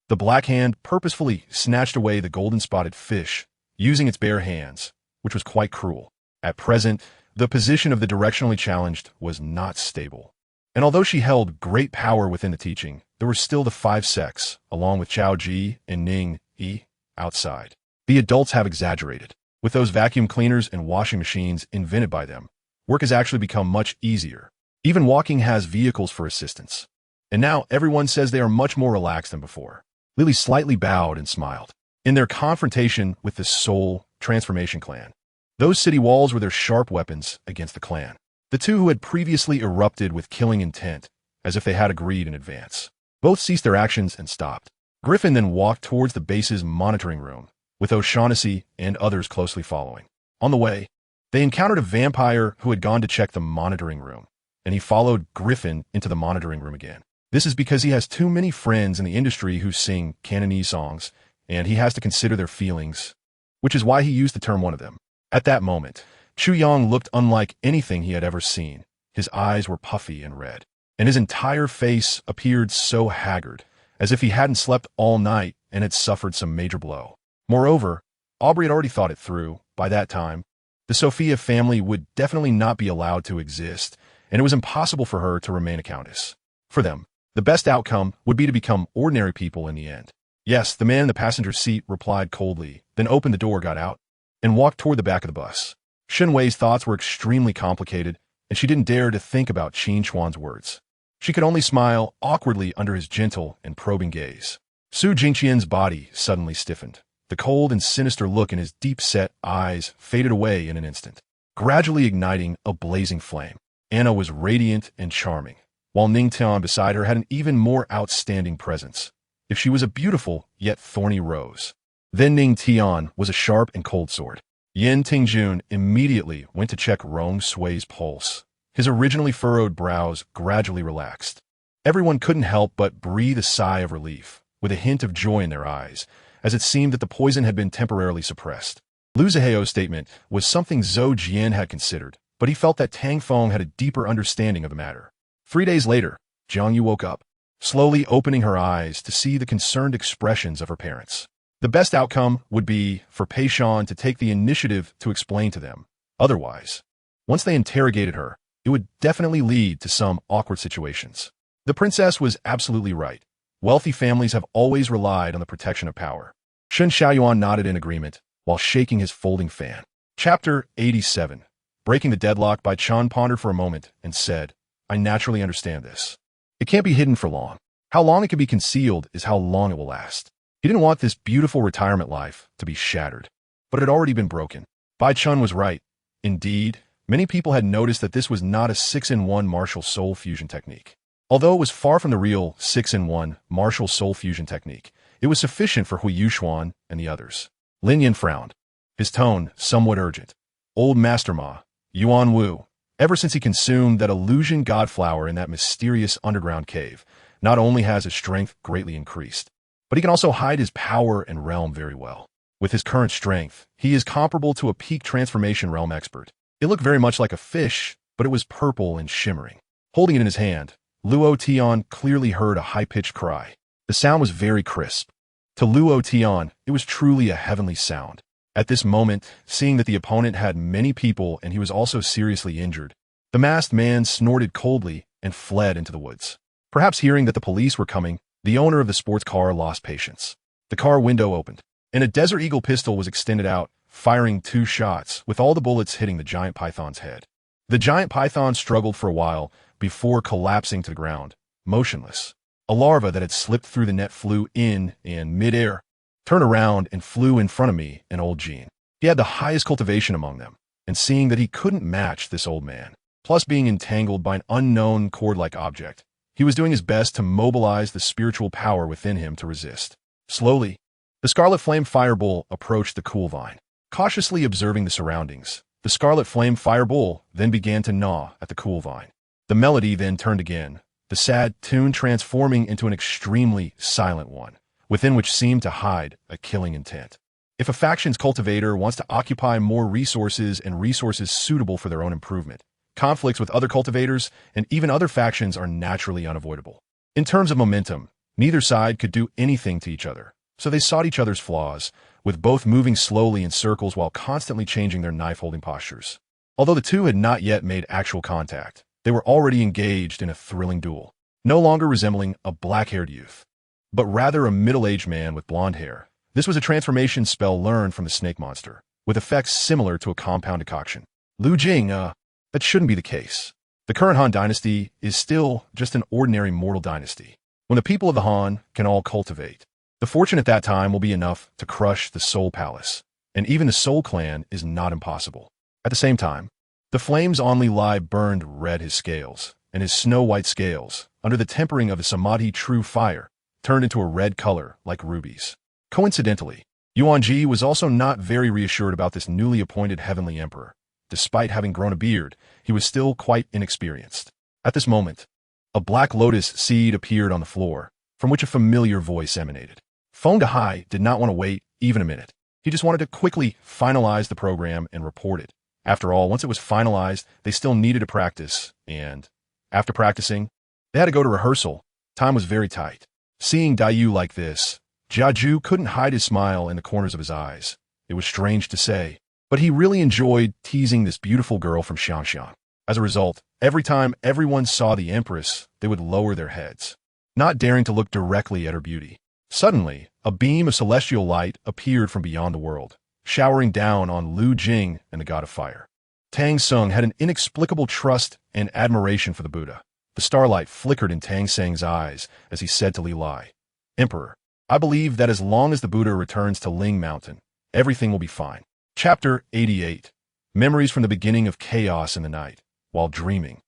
The black hand purposefully snatched away the golden-spotted fish, using its bare hands, which was quite cruel. At present, the position of the directionally challenged was not stable. And although she held great power within the teaching, there were still the 5 sects, along with Chao Ji and Ning Yi, outside. The adults have exaggerated. With those vacuum cleaners and washing machines invented by them, work has actually become much easier. Even walking has vehicles for assistance. And now everyone says they are much more relaxed than before. Lily slightly bowed and smiled. In their confrontation with the Soul Transformation clan, those city walls were their sharp weapons against the clan. The two who had previously erupted with killing intent, as if they had agreed in advance. Both ceased their actions and stopped. Griffin then walked towards the base's monitoring room, with O'Shaughnessy and others closely following. On the way, they encountered a vampire who had gone to check the monitoring room, and he followed Griffin into the monitoring room again. This is because he has too many friends in the industry who sing Cantonese songs, and he has to consider their feelings, which is why he used the term one of them. At that moment, Chu Yang looked unlike anything he had ever seen. His eyes were puffy and red, and his entire face appeared so haggard, as if he hadn't slept all night and had suffered some major blow. Moreover, Aubrey had already thought it through. By that time, the Sophia family would definitely not be allowed to exist, and it was impossible for her to remain a countess. For them, the best outcome would be to become ordinary people in the end. Yes, the man in the passenger seat replied coldly, then opened the door, got out, and walked toward the back of the bus. Shen Wei's thoughts were extremely complicated, and she didn't dare to think about Qin Chuan's words. She could only smile awkwardly under his gentle and probing gaze. Su Jingqian's body suddenly stiffened. The cold and sinister look in his deep-set eyes faded away in an instant, gradually igniting a blazing flame. Anna was radiant and charming, while Ning Tian beside her had an even more outstanding presence. If she was a beautiful yet thorny rose, then Ning Tian was a sharp and cold sword. Yin Tingjun immediately went to check Rong Sui's pulse. His originally furrowed brows gradually relaxed. Everyone couldn't help but breathe a sigh of relief, with a hint of joy in their eyes, as it seemed that the poison had been temporarily suppressed. Lu Ziheo's statement was something Zhou Jian had considered, but he felt that Tang Feng had a deeper understanding of the matter. 3 days later, Jiang Yu woke up, slowly opening her eyes to see the concerned expressions of her parents. The best outcome would be for Pei Shan to take the initiative to explain to them. Otherwise, once they interrogated her, it would definitely lead to some awkward situations. The princess was absolutely right. Wealthy families have always relied on the protection of power. Shen Xiaoyuan nodded in agreement, while shaking his folding fan. Chapter 87. Breaking the deadlock. Bai Chan pondered for a moment and said, I naturally understand this. It can't be hidden for long. How long it can be concealed is how long it will last. He didn't want this beautiful retirement life to be shattered, but it had already been broken. Bai Chun was right. Indeed, Many people had noticed that this was not a 6-in-1 martial soul fusion technique. Although it was far from the real 6-in-1 martial soul fusion technique, it was sufficient for Huo Yuxuan and the others. Lin Yin frowned, his tone somewhat urgent. Old Master Ma, Yuan Wu, ever since he consumed that illusion godflower in that mysterious underground cave, not only has his strength greatly increased, but he can also hide his power and realm very well. With his current strength, he is comparable to a peak transformation realm expert. It looked very much like a fish, but it was purple and shimmering. Holding it in his hand, Luo Tian clearly heard a high-pitched cry. The sound was very crisp. To Luo Tian, it was truly a heavenly sound. At this moment, seeing that the opponent had many people and he was also seriously injured, the masked man snorted coldly and fled into the woods. Perhaps hearing that the police were coming, the owner of the sports car lost patience. The car window opened, and a Desert Eagle pistol was extended out, firing 2 shots, with all the bullets hitting the giant python's head. The giant python struggled for a while before collapsing to the ground, motionless. A larva that had slipped through the net flew in mid-air, turned around and flew in front of me and old Gene. He had the highest cultivation among them, and seeing that he couldn't match this old man, plus being entangled by an unknown cord-like object, he was doing his best to mobilize the spiritual power within him to resist. Slowly, the Scarlet Flame Fire Bull approached the cool vine. Cautiously observing the surroundings, the Scarlet Flame Fire Bull then began to gnaw at the cool vine. The melody then turned again, the sad tune transforming into an extremely silent one, within which seemed to hide a killing intent. If a faction's cultivator wants to occupy more resources and resources suitable for their own improvement, conflicts with other cultivators and even other factions are naturally unavoidable. In terms of momentum, neither side could do anything to each other, so they sought each other's flaws, with both moving slowly in circles while constantly changing their knife-holding postures. Although the two had not yet made actual contact, they were already engaged in a thrilling duel, no longer resembling a black-haired youth, but rather a middle-aged man with blonde hair. This was a transformation spell learned from the snake monster, with effects similar to a compound decoction. Lu Jing, that shouldn't be the case. The current Han dynasty is still just an ordinary mortal dynasty. When the people of the Han can all cultivate, the fortune at that time will be enough to crush the Soul Palace, and even the Soul Clan is not impossible. At the same time, the flames only lie burned red his scales, and his snow-white scales, under the tempering of the Samadhi true fire, turned into a red color like rubies. Coincidentally, Yuanji was also not very reassured about this newly appointed heavenly emperor. Despite having grown a beard, he was still quite inexperienced. At this moment, a black lotus seed appeared on the floor, from which a familiar voice emanated. Feng Dahai did not want to wait even a minute. He just wanted to quickly finalize the program and report it. After all, once it was finalized, they still needed to practice, and after practicing, they had to go to rehearsal. Time was very tight. Seeing Dai like this, Jiaju couldn't hide his smile in the corners of his eyes. It was strange to say, but he really enjoyed teasing this beautiful girl from Xiangshan. As a result, every time everyone saw the Empress, they would lower their heads, not daring to look directly at her beauty. Suddenly, a beam of celestial light appeared from beyond the world, showering down on Lu Jing and the god of fire. Tang Sung had an inexplicable trust and admiration for the Buddha. The starlight flickered in Tang Sang's eyes as he said to Li Lai, "Emperor, I believe that as long as the Buddha returns to Ling Mountain, everything will be fine." Chapter 88. Memories from the beginning of chaos in the night, while dreaming.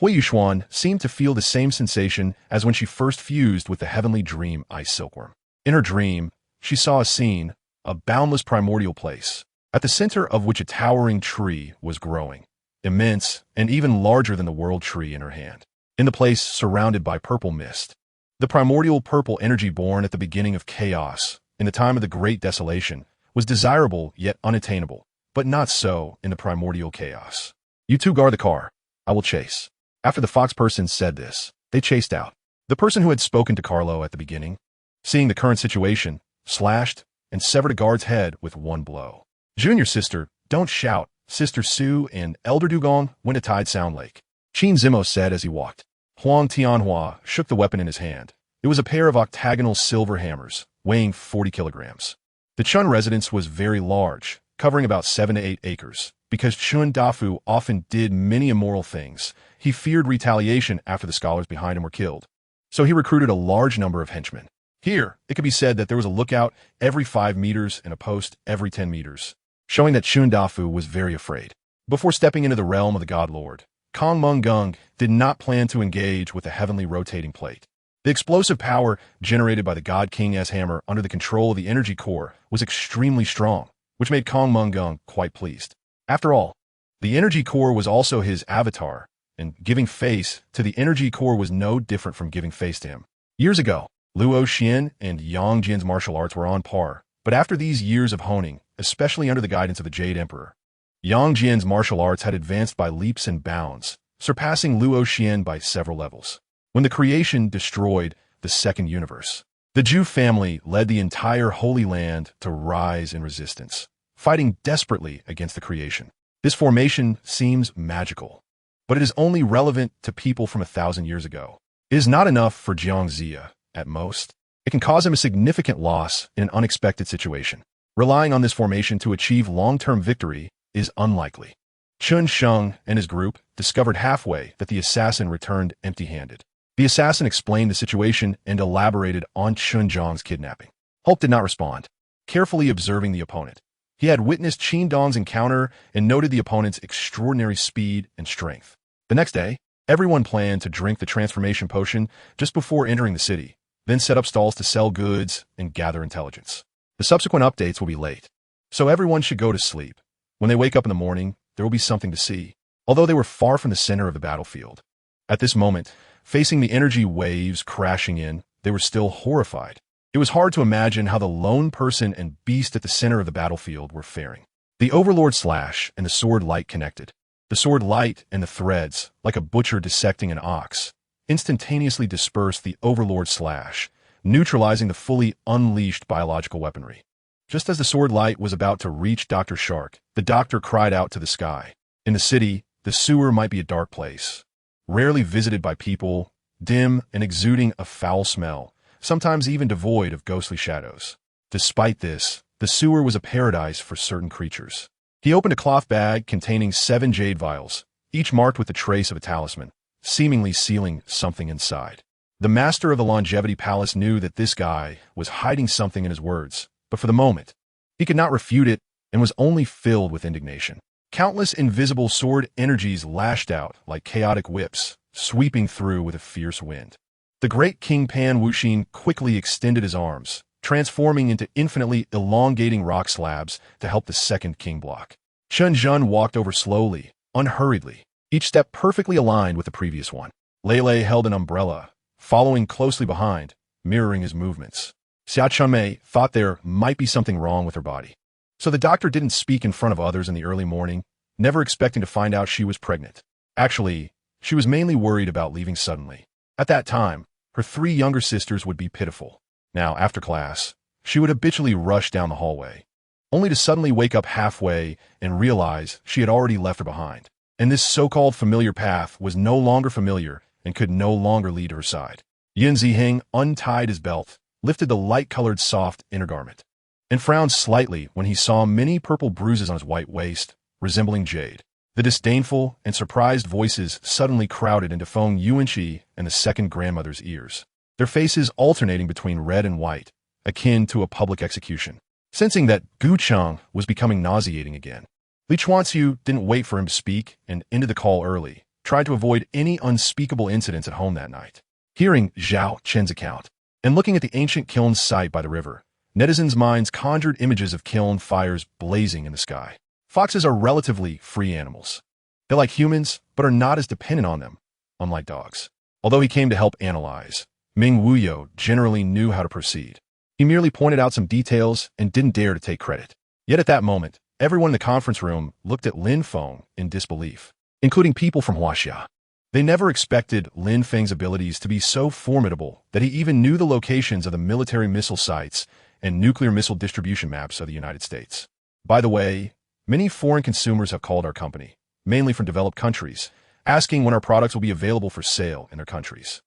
Huo Yuxuan seemed to feel the same sensation as when she first fused with the heavenly dream ice silkworm. In her dream, she saw a scene, a boundless primordial place, at the center of which a towering tree was growing, immense and even larger than the world tree in her hand. In the place surrounded by purple mist, the primordial purple energy born at the beginning of chaos, in the time of the great desolation, was desirable yet unattainable, but not so in the primordial chaos. "You two guard the car. I will chase." After the fox person said this, they chased out. The person who had spoken to Carlo at the beginning, seeing the current situation, slashed and severed a guard's head with one blow. "Junior sister, don't shout." Sister Sue and Elder Dugong went to Tide Sound Lake. Qin Zimo said as he walked. Huang Tianhua shook the weapon in his hand. It was a pair of octagonal silver hammers, weighing 40 kilograms. The Chun residence was very large, covering about 7 to 8 acres. Because Chun Dafu often did many immoral things, he feared retaliation after the scholars behind him were killed. So he recruited a large number of henchmen. Here, it could be said that there was a lookout every 5 meters and a post every 10 meters, showing that Chun Dafu was very afraid. Before stepping into the realm of the God Lord, Kong Meng Gung did not plan to engage with the heavenly rotating plate. The explosive power generated by the God King's hammer under the control of the energy core was extremely strong, which made Kong Meng Gung quite pleased. After all, the energy core was also his avatar, and giving face to the energy core was no different from giving face to him. Years ago, Luo Xian and Yang Jin's martial arts were on par, but after these years of honing, especially under the guidance of the Jade Emperor, Yang Jin's martial arts had advanced by leaps and bounds, surpassing Luo Xian by several levels. When the creation destroyed the second universe, the Zhu family led the entire Holy Land to rise in resistance, fighting desperately against the creation. This formation seems magical, but it is only relevant to people from 1,000 years ago. It is not enough for Jiang Zia, at most. It can cause him a significant loss in an unexpected situation. Relying on this formation to achieve long-term victory is unlikely. Chun Sheng and his group discovered halfway that the assassin returned empty-handed. The assassin explained the situation and elaborated on Chun Zhang's kidnapping. Hulk did not respond, carefully observing the opponent. He had witnessed Qin Dong's encounter and noted the opponent's extraordinary speed and strength. The next day, everyone planned to drink the transformation potion just before entering the city, then set up stalls to sell goods and gather intelligence. The subsequent updates will be late, so everyone should go to sleep. When they wake up in the morning, there will be something to see, although they were far from the center of the battlefield. At this moment, facing the energy waves crashing in, they were still horrified. It was hard to imagine how the lone person and beast at the center of the battlefield were faring. The Overlord slash and the sword light connected. The sword light and the threads, like a butcher dissecting an ox, instantaneously dispersed the Overlord slash, neutralizing the fully unleashed biological weaponry. Just as the sword light was about to reach Dr. Shark, the doctor cried out to the sky. In the city, the sewer might be a dark place, rarely visited by people, dim and exuding a foul smell, sometimes even devoid of ghostly shadows. Despite this, the sewer was a paradise for certain creatures. He opened a cloth bag containing 7 jade vials, each marked with the trace of a talisman, seemingly sealing something inside. The master of the Longevity Palace knew that this guy was hiding something in his words, but for the moment, he could not refute it and was only filled with indignation. Countless invisible sword energies lashed out like chaotic whips, sweeping through with a fierce wind. The great King Pan Wuxin quickly extended his arms, transforming into infinitely elongating rock slabs to help the second king block. Chun Zhun walked over slowly, unhurriedly, each step perfectly aligned with the previous one. Lele held an umbrella, following closely behind, mirroring his movements. Xia Chunmei thought there might be something wrong with her body. So the doctor didn't speak in front of others in the early morning, never expecting to find out she was pregnant. Actually, she was mainly worried about leaving suddenly. At that time, her 3 younger sisters would be pitiful. Now, after class, she would habitually rush down the hallway, only to suddenly wake up halfway and realize she had already left her behind. And this so-called familiar path was no longer familiar and could no longer lead to her side. Yin Ziheng untied his belt, lifted the light-colored soft inner garment, and frowned slightly when he saw many purple bruises on his white waist, resembling jade. The disdainful and surprised voices suddenly crowded into Feng Yuanqi and the second grandmother's ears, their faces alternating between red and white, akin to a public execution. Sensing that Gu Cheng was becoming nauseating again, Li Chuanxiu didn't wait for him to speak and ended the call early, tried to avoid any unspeakable incidents at home that night. Hearing Zhao Chen's account, and looking at the ancient kiln site by the river, netizens' minds conjured images of kiln fires blazing in the sky. Foxes are relatively free animals. They like humans, but are not as dependent on them, unlike dogs. Although he came to help analyze, Ming Wuyo generally knew how to proceed. He merely pointed out some details and didn't dare to take credit. Yet at that moment, everyone in the conference room looked at Lin Feng in disbelief, including people from Huaxia. They never expected Lin Feng's abilities to be so formidable that he even knew the locations of the military missile sites and nuclear missile distribution maps of the United States. By the way, many foreign consumers have called our company, mainly from developed countries, asking when our products will be available for sale in their countries.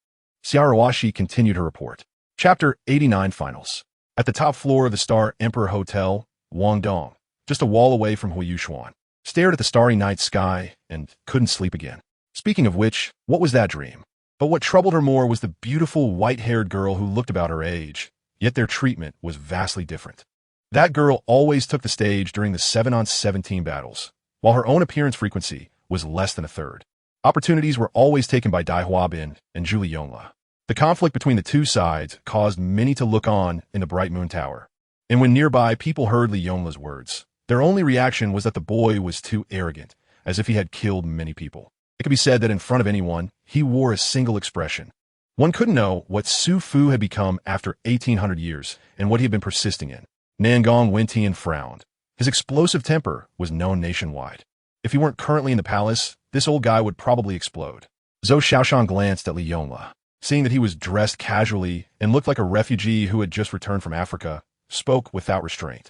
Xiarawashi continued her report. Chapter 89 Finals. At the top floor of the Star Emperor Hotel, Wang Dong, just a wall away from Huo Yuxuan, stared at the starry night sky and couldn't sleep again. Speaking of which, what was that dream? But what troubled her more was the beautiful white-haired girl who looked about her age, yet their treatment was vastly different. That girl always took the stage during the 7-on-17 battles, while her own appearance frequency was less than a third. Opportunities were always taken by Dai Huabin and Zhu Yongla. The conflict between the two sides caused many to look on in the Bright Moon Tower. And when nearby people heard Li Yongla's words, their only reaction was that the boy was too arrogant, as if he had killed many people. It could be said that in front of anyone, he wore a single expression. One couldn't know what Su Fu had become after 1,800 years and what he had been persisting in. Nangong Wentian frowned. His explosive temper was known nationwide. If he weren't currently in the palace, this old guy would probably explode. Zhou Xiaoshan glanced at Li Yongla. Seeing that he was dressed casually and looked like a refugee who had just returned from Africa, spoke without restraint.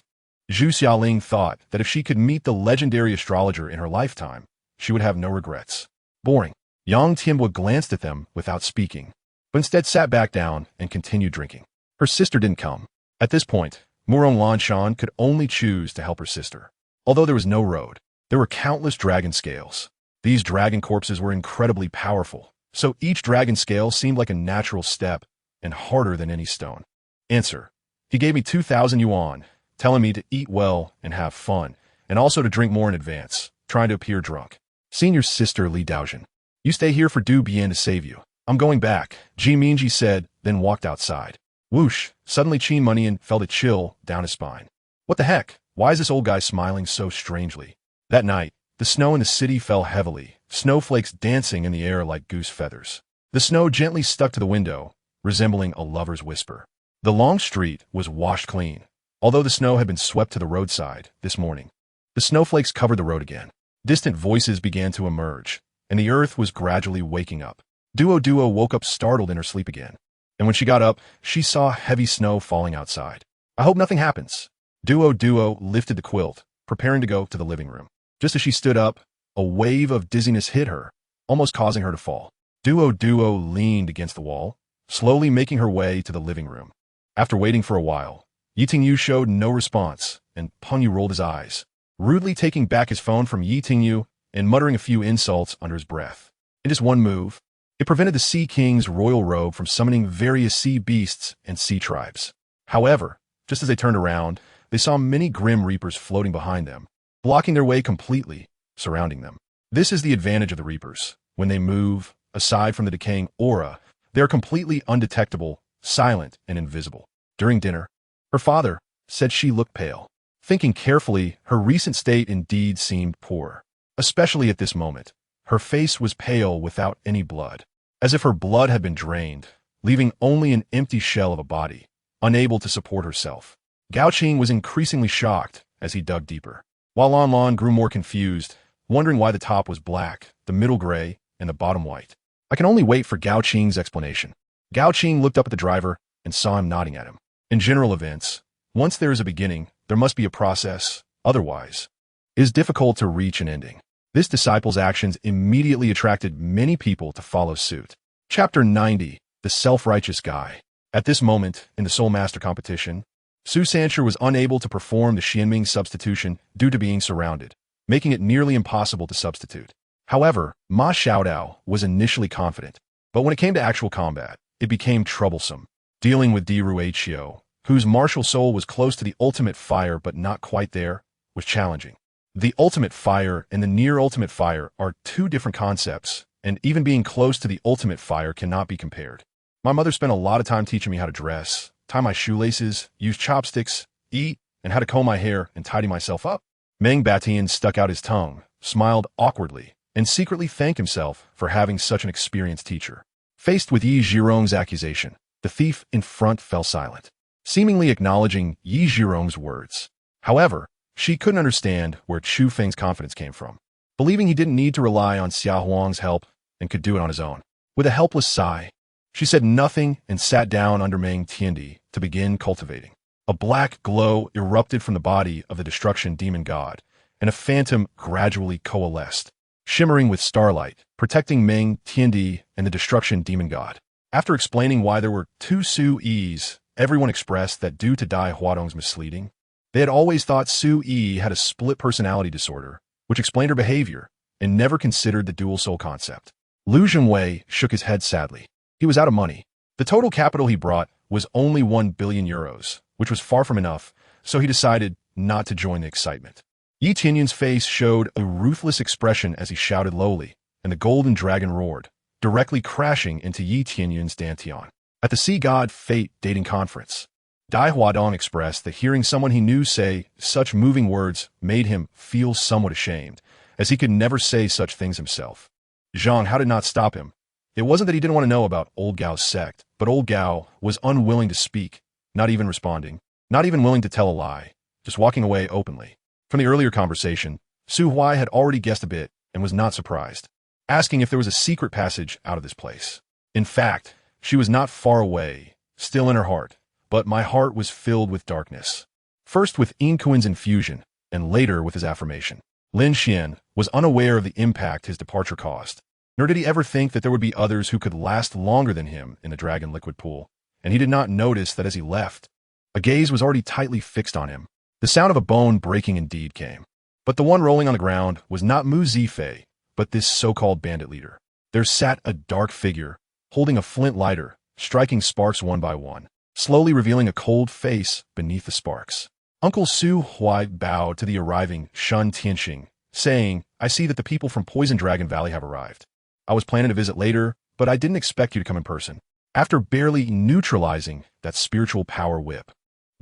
Zhu Xiaoling thought that if she could meet the legendary astrologer in her lifetime, she would have no regrets. Boring. Yang Tianbo glanced at them without speaking, but instead sat back down and continued drinking. Her sister didn't come. At this point, Murong Lanshan could only choose to help her sister. Although there was no road, there were countless dragon scales. These dragon corpses were incredibly powerful, so each dragon scale seemed like a natural step and harder than any stone. Answer. He gave me 2,000 yuan, telling me to eat well and have fun, and also to drink more in advance, trying to appear drunk. Senior sister Li Daojian. You stay here for Du Bian to save you. I'm going back, Ji Mingji said, then walked outside. Whoosh, suddenly Qin Monyan felt a chill down his spine. What the heck? Why is this old guy smiling so strangely? That night, the snow in the city fell heavily, snowflakes dancing in the air like goose feathers. The snow gently stuck to the window, resembling a lover's whisper. The long street was washed clean, although the snow had been swept to the roadside this morning. The snowflakes covered the road again. Distant voices began to emerge, and the earth was gradually waking up. Duo woke up startled in her sleep again, and when she got up, she saw heavy snow falling outside. I hope nothing happens. Duo lifted the quilt, preparing to go to the living room. Just as she stood up, a wave of dizziness hit her, almost causing her to fall. Duo leaned against the wall, slowly making her way to the living room. After waiting for a while, Yitingyu showed no response, and Peng Yu rolled his eyes, rudely taking back his phone from Yitingyu and muttering a few insults under his breath. In just one move, it prevented the Sea King's royal robe from summoning various sea beasts and sea tribes. However, just as they turned around, they saw many grim reapers floating behind them, blocking their way completely, surrounding them. This is the advantage of the reapers. When they move, aside from the decaying aura, they are completely undetectable, silent, and invisible. During dinner, her father said she looked pale. Thinking carefully, her recent state indeed seemed poor. Especially at this moment, her face was pale without any blood, as if her blood had been drained, leaving only an empty shell of a body, unable to support herself. Gao Qing was increasingly shocked as he dug deeper, while Lan Lan grew more confused, wondering why the top was black, the middle gray, and the bottom white. I can only wait for Gao Qing's explanation. Gao Qing looked up at the driver and saw him nodding at him. In general events, once there is a beginning, there must be a process, otherwise, it is difficult to reach an ending. This disciple's actions immediately attracted many people to follow suit. Chapter 90, The Self-Righteous Guy. At this moment, in the Soul Master competition, Su Sancher was unable to perform the Xianming substitution due to being surrounded, making it nearly impossible to substitute. However, Ma Xiaodao was initially confident, but when it came to actual combat, it became troublesome. Dealing with Di Ruiqiu, whose martial soul was close to the ultimate fire but not quite there, was challenging. The ultimate fire and the near ultimate fire are two different concepts, and even being close to the ultimate fire cannot be compared. My mother spent a lot of time teaching me how to dress, tie my shoelaces, use chopsticks, eat, and how to comb my hair and tidy myself up. Meng Batian stuck out his tongue, smiled awkwardly, and secretly thanked himself for having such an experienced teacher. Faced with Yi Zhirong's accusation, the thief in front fell silent, seemingly acknowledging Yi Zhirong's words. However, she couldn't understand where Chu Feng's confidence came from, believing he didn't need to rely on Xia Huang's help and could do it on his own. With a helpless sigh, she said nothing and sat down under Meng Tiandi to begin cultivating. A black glow erupted from the body of the destruction demon god, and a phantom gradually coalesced, shimmering with starlight, protecting Meng Tiandi and the destruction demon god. After explaining why there were two Su Yis, everyone expressed that due to Dai Huadong's misleading, they had always thought Su Yi had a split personality disorder, which explained her behavior, and never considered the dual soul concept. Lu Zhengwei shook his head sadly. He was out of money. The total capital he brought was only 1 billion euros, which was far from enough, so he decided not to join the excitement. Yi Tianyun's face showed a ruthless expression as he shouted lowly, and the golden dragon roared, directly crashing into Yi Tianyun's dantian. At the Sea God Fate Dating Conference, Dai Huabin expressed that hearing someone he knew say such moving words made him feel somewhat ashamed, as he could never say such things himself. Zhang Hao did not stop him. It wasn't that he didn't want to know about Old Gao's sect, but Old Gao was unwilling to speak, not even responding, not even willing to tell a lie, just walking away openly. From the earlier conversation, Su Huai had already guessed a bit and was not surprised, asking if there was a secret passage out of this place. In fact, she was not far away, still in her heart, but my heart was filled with darkness. First with Yin Kuan's infusion, and later with his affirmation. Lin Xian was unaware of the impact his departure caused, nor did he ever think that there would be others who could last longer than him in the dragon liquid pool, and he did not notice that as he left, a gaze was already tightly fixed on him. The sound of a bone breaking indeed came. But the one rolling on the ground was not Mu Zifei, but this so-called bandit leader. There sat a dark figure, holding a flint lighter, striking sparks one by one, slowly revealing a cold face beneath the sparks. Uncle Su Huai bowed to the arriving Shun Tianxing, saying, "I see that the people from Poison Dragon Valley have arrived. I was planning to visit later, but I didn't expect you to come in person." After barely neutralizing that spiritual power whip,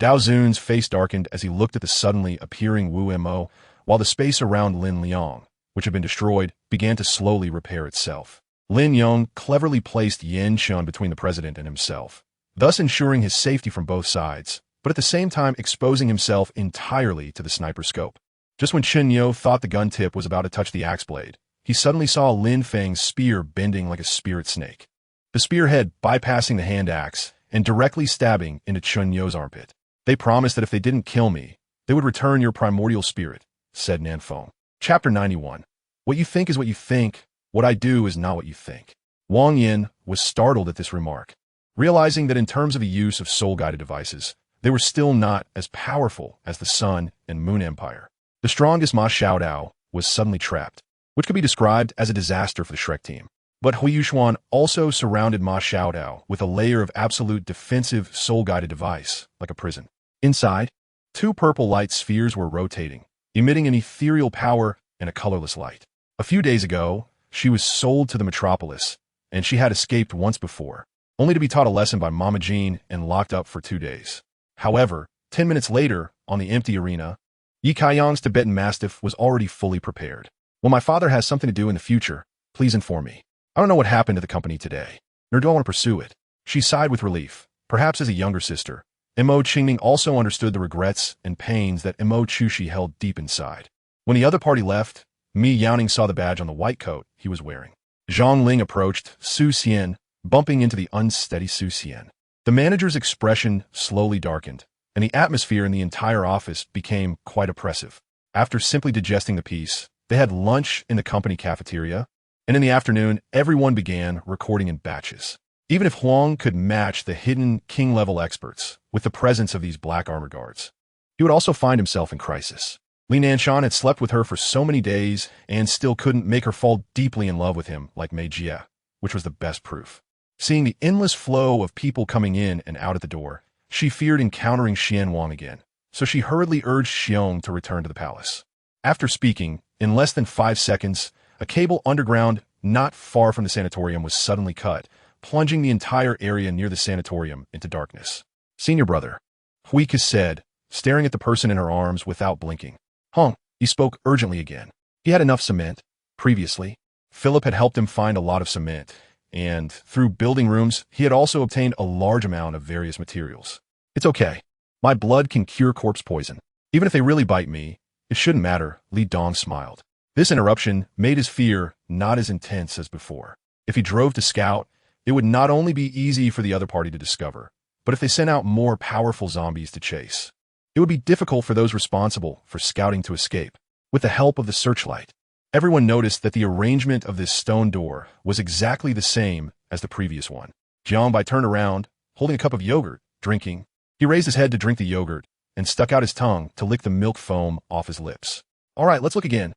Dao Zun's face darkened as he looked at the suddenly appearing Wu Mo, while the space around Lin Liang, which had been destroyed, began to slowly repair itself. Lin Yong cleverly placed Yin Chun between the president and himself, thus ensuring his safety from both sides, but at the same time exposing himself entirely to the sniper scope. Just when Chen Yo thought the gun tip was about to touch the axe blade, he suddenly saw Lin Feng's spear bending like a spirit snake, the spearhead bypassing the hand axe and directly stabbing into Chen Yo's armpit. "They promised that if they didn't kill me, they would return your primordial spirit," said Nanfeng. Chapter 91. What you think is what you think. What I do is not what you think. Wang Yin was startled at this remark, realizing that in terms of the use of soul-guided devices, they were still not as powerful as the Sun and Moon Empire. The strongest Ma Xiaodao was suddenly trapped, which could be described as a disaster for the Shrek team. But Huo Yuxuan also surrounded Ma Xiaodao with a layer of absolute defensive soul-guided device, like a prison. Inside, two purple light spheres were rotating, emitting an ethereal power and a colorless light. A few days ago, she was sold to the metropolis, and she had escaped once before, only to be taught a lesson by Mama Jean and locked up for 2 days. However, 10 minutes later, on the empty arena, Yi Kaiyang's Tibetan Mastiff was already fully prepared. "When my father has something to do in the future, please inform me. I don't know what happened to the company today, nor do I want to pursue it." She sighed with relief, perhaps as a younger sister. Mo Qingming also understood the regrets and pains that Mo Chushi held deep inside. When the other party left, Mi Yaoning saw the badge on the white coat he was wearing. Zhang Ling approached Su Xian, bumping into the unsteady Su Xian. The manager's expression slowly darkened, and the atmosphere in the entire office became quite oppressive. After simply digesting the piece, they had lunch in the company cafeteria, and in the afternoon, everyone began recording in batches. Even if Huang could match the hidden king-level experts with the presence of these black armor guards, he would also find himself in crisis. Li Nanshan had slept with her for so many days and still couldn't make her fall deeply in love with him like Mei Jie, which was the best proof. Seeing the endless flow of people coming in and out at the door, she feared encountering Xian Wang again, so she hurriedly urged Xiong to return to the palace. After speaking, in less than 5 seconds, a cable underground not far from the sanatorium was suddenly cut, plunging the entire area near the sanatorium into darkness. "Senior brother," Huike said, staring at the person in her arms without blinking. "Hong," he spoke urgently again. He had enough cement. Previously, Philip had helped him find a lot of cement, and through building rooms, he had also obtained a large amount of various materials. "It's okay. My blood can cure corpse poison. Even if they really bite me, it shouldn't matter," Li Dong smiled. This interruption made his fear not as intense as before. If he drove to scout, it would not only be easy for the other party to discover, but if they sent out more powerful zombies to chase, it would be difficult for those responsible for scouting to escape. With the help of the searchlight, everyone noticed that the arrangement of this stone door was exactly the same as the previous one. Jiangbai turned around, holding a cup of yogurt, drinking. He raised his head to drink the yogurt and stuck out his tongue to lick the milk foam off his lips. "All right, let's look again."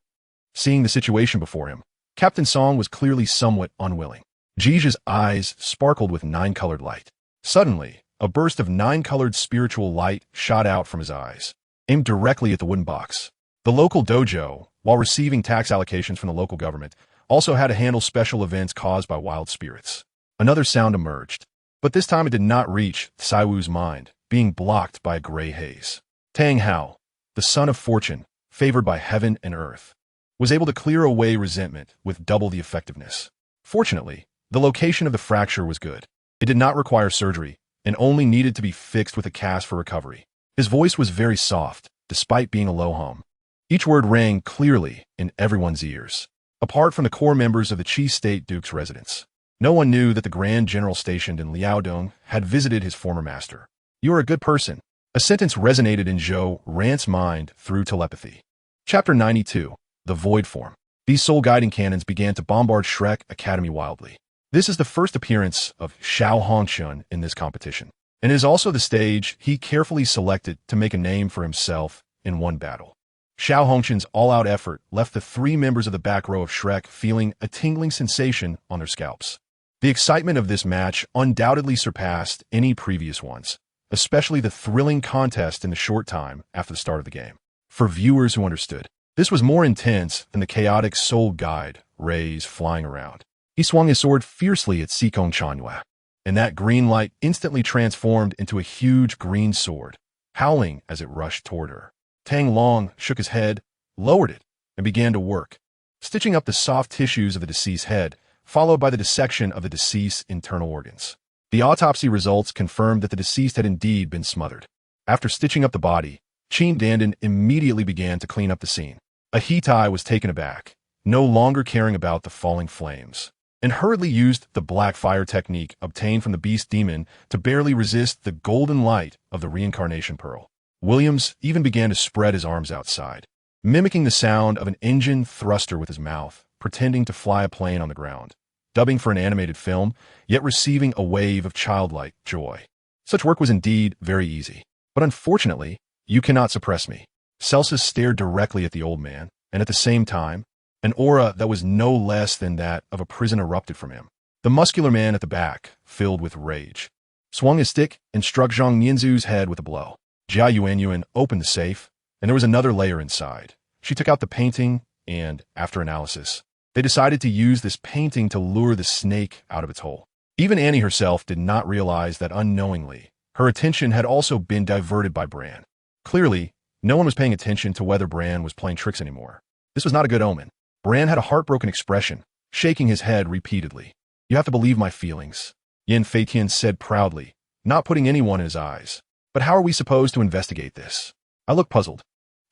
Seeing the situation before him, Captain Song was clearly somewhat unwilling. Jija's eyes sparkled with 9-colored light. Suddenly, a burst of 9-colored spiritual light shot out from his eyes, aimed directly at the wooden box. The local dojo, while receiving tax allocations from the local government, also had to handle special events caused by wild spirits. Another sound emerged, but this time it did not reach Saiwu's mind, being blocked by a gray haze. Tang Hao, the son of fortune, favored by heaven and earth, was able to clear away resentment with double the effectiveness. Fortunately, the location of the fracture was good. It did not require surgery and only needed to be fixed with a cast for recovery. His voice was very soft, despite being a low hum. Each word rang clearly in everyone's ears. Apart from the core members of the Qi State Duke's residence, no one knew that the Grand General stationed in Liaodong had visited his former master. "You are a good person." A sentence resonated in Zhou Ran's mind through telepathy. Chapter 92. The Void Form. These soul-guiding cannons began to bombard Shrek Academy wildly. This is the first appearance of Jing Hongchen in this competition, and is also the stage he carefully selected to make a name for himself in one battle. Jing Hongchen's all-out effort left the three members of the back row of Shrek feeling a tingling sensation on their scalps. The excitement of this match undoubtedly surpassed any previous ones, especially the thrilling contest in the short time after the start of the game. For viewers who understood, this was more intense than the chaotic soul guide rays flying around. He swung his sword fiercely at Sikong Chanhua, and that green light instantly transformed into a huge green sword, howling as it rushed toward her. Tang Long shook his head, lowered it, and began to work, stitching up the soft tissues of the deceased's head, followed by the dissection of the deceased's internal organs. The autopsy results confirmed that the deceased had indeed been smothered. After stitching up the body, Qin Dandan immediately began to clean up the scene. A Hitai was taken aback, no longer caring about the falling flames, and hurriedly used the black fire technique obtained from the beast demon to barely resist the golden light of the reincarnation pearl. Williams even began to spread his arms outside, mimicking the sound of an engine thruster with his mouth, pretending to fly a plane on the ground, dubbing for an animated film, yet receiving a wave of childlike joy. Such work was indeed very easy. But unfortunately, you cannot suppress me. Celsus stared directly at the old man, and at the same time, an aura that was no less than that of a prison erupted from him. The muscular man at the back, filled with rage, swung his stick and struck Zhang Nianzu's head with a blow. Jia Yuanyuan opened the safe, and there was another layer inside. She took out the painting, and, after analysis, they decided to use this painting to lure the snake out of its hole. Even Annie herself did not realize that unknowingly, her attention had also been diverted by Bran. Clearly, no one was paying attention to whether Bran was playing tricks anymore. This was not a good omen. Bran had a heartbroken expression, shaking his head repeatedly. "You have to believe my feelings," Yin Feitian said proudly, not putting anyone in his eyes. "But how are we supposed to investigate this?" I looked puzzled,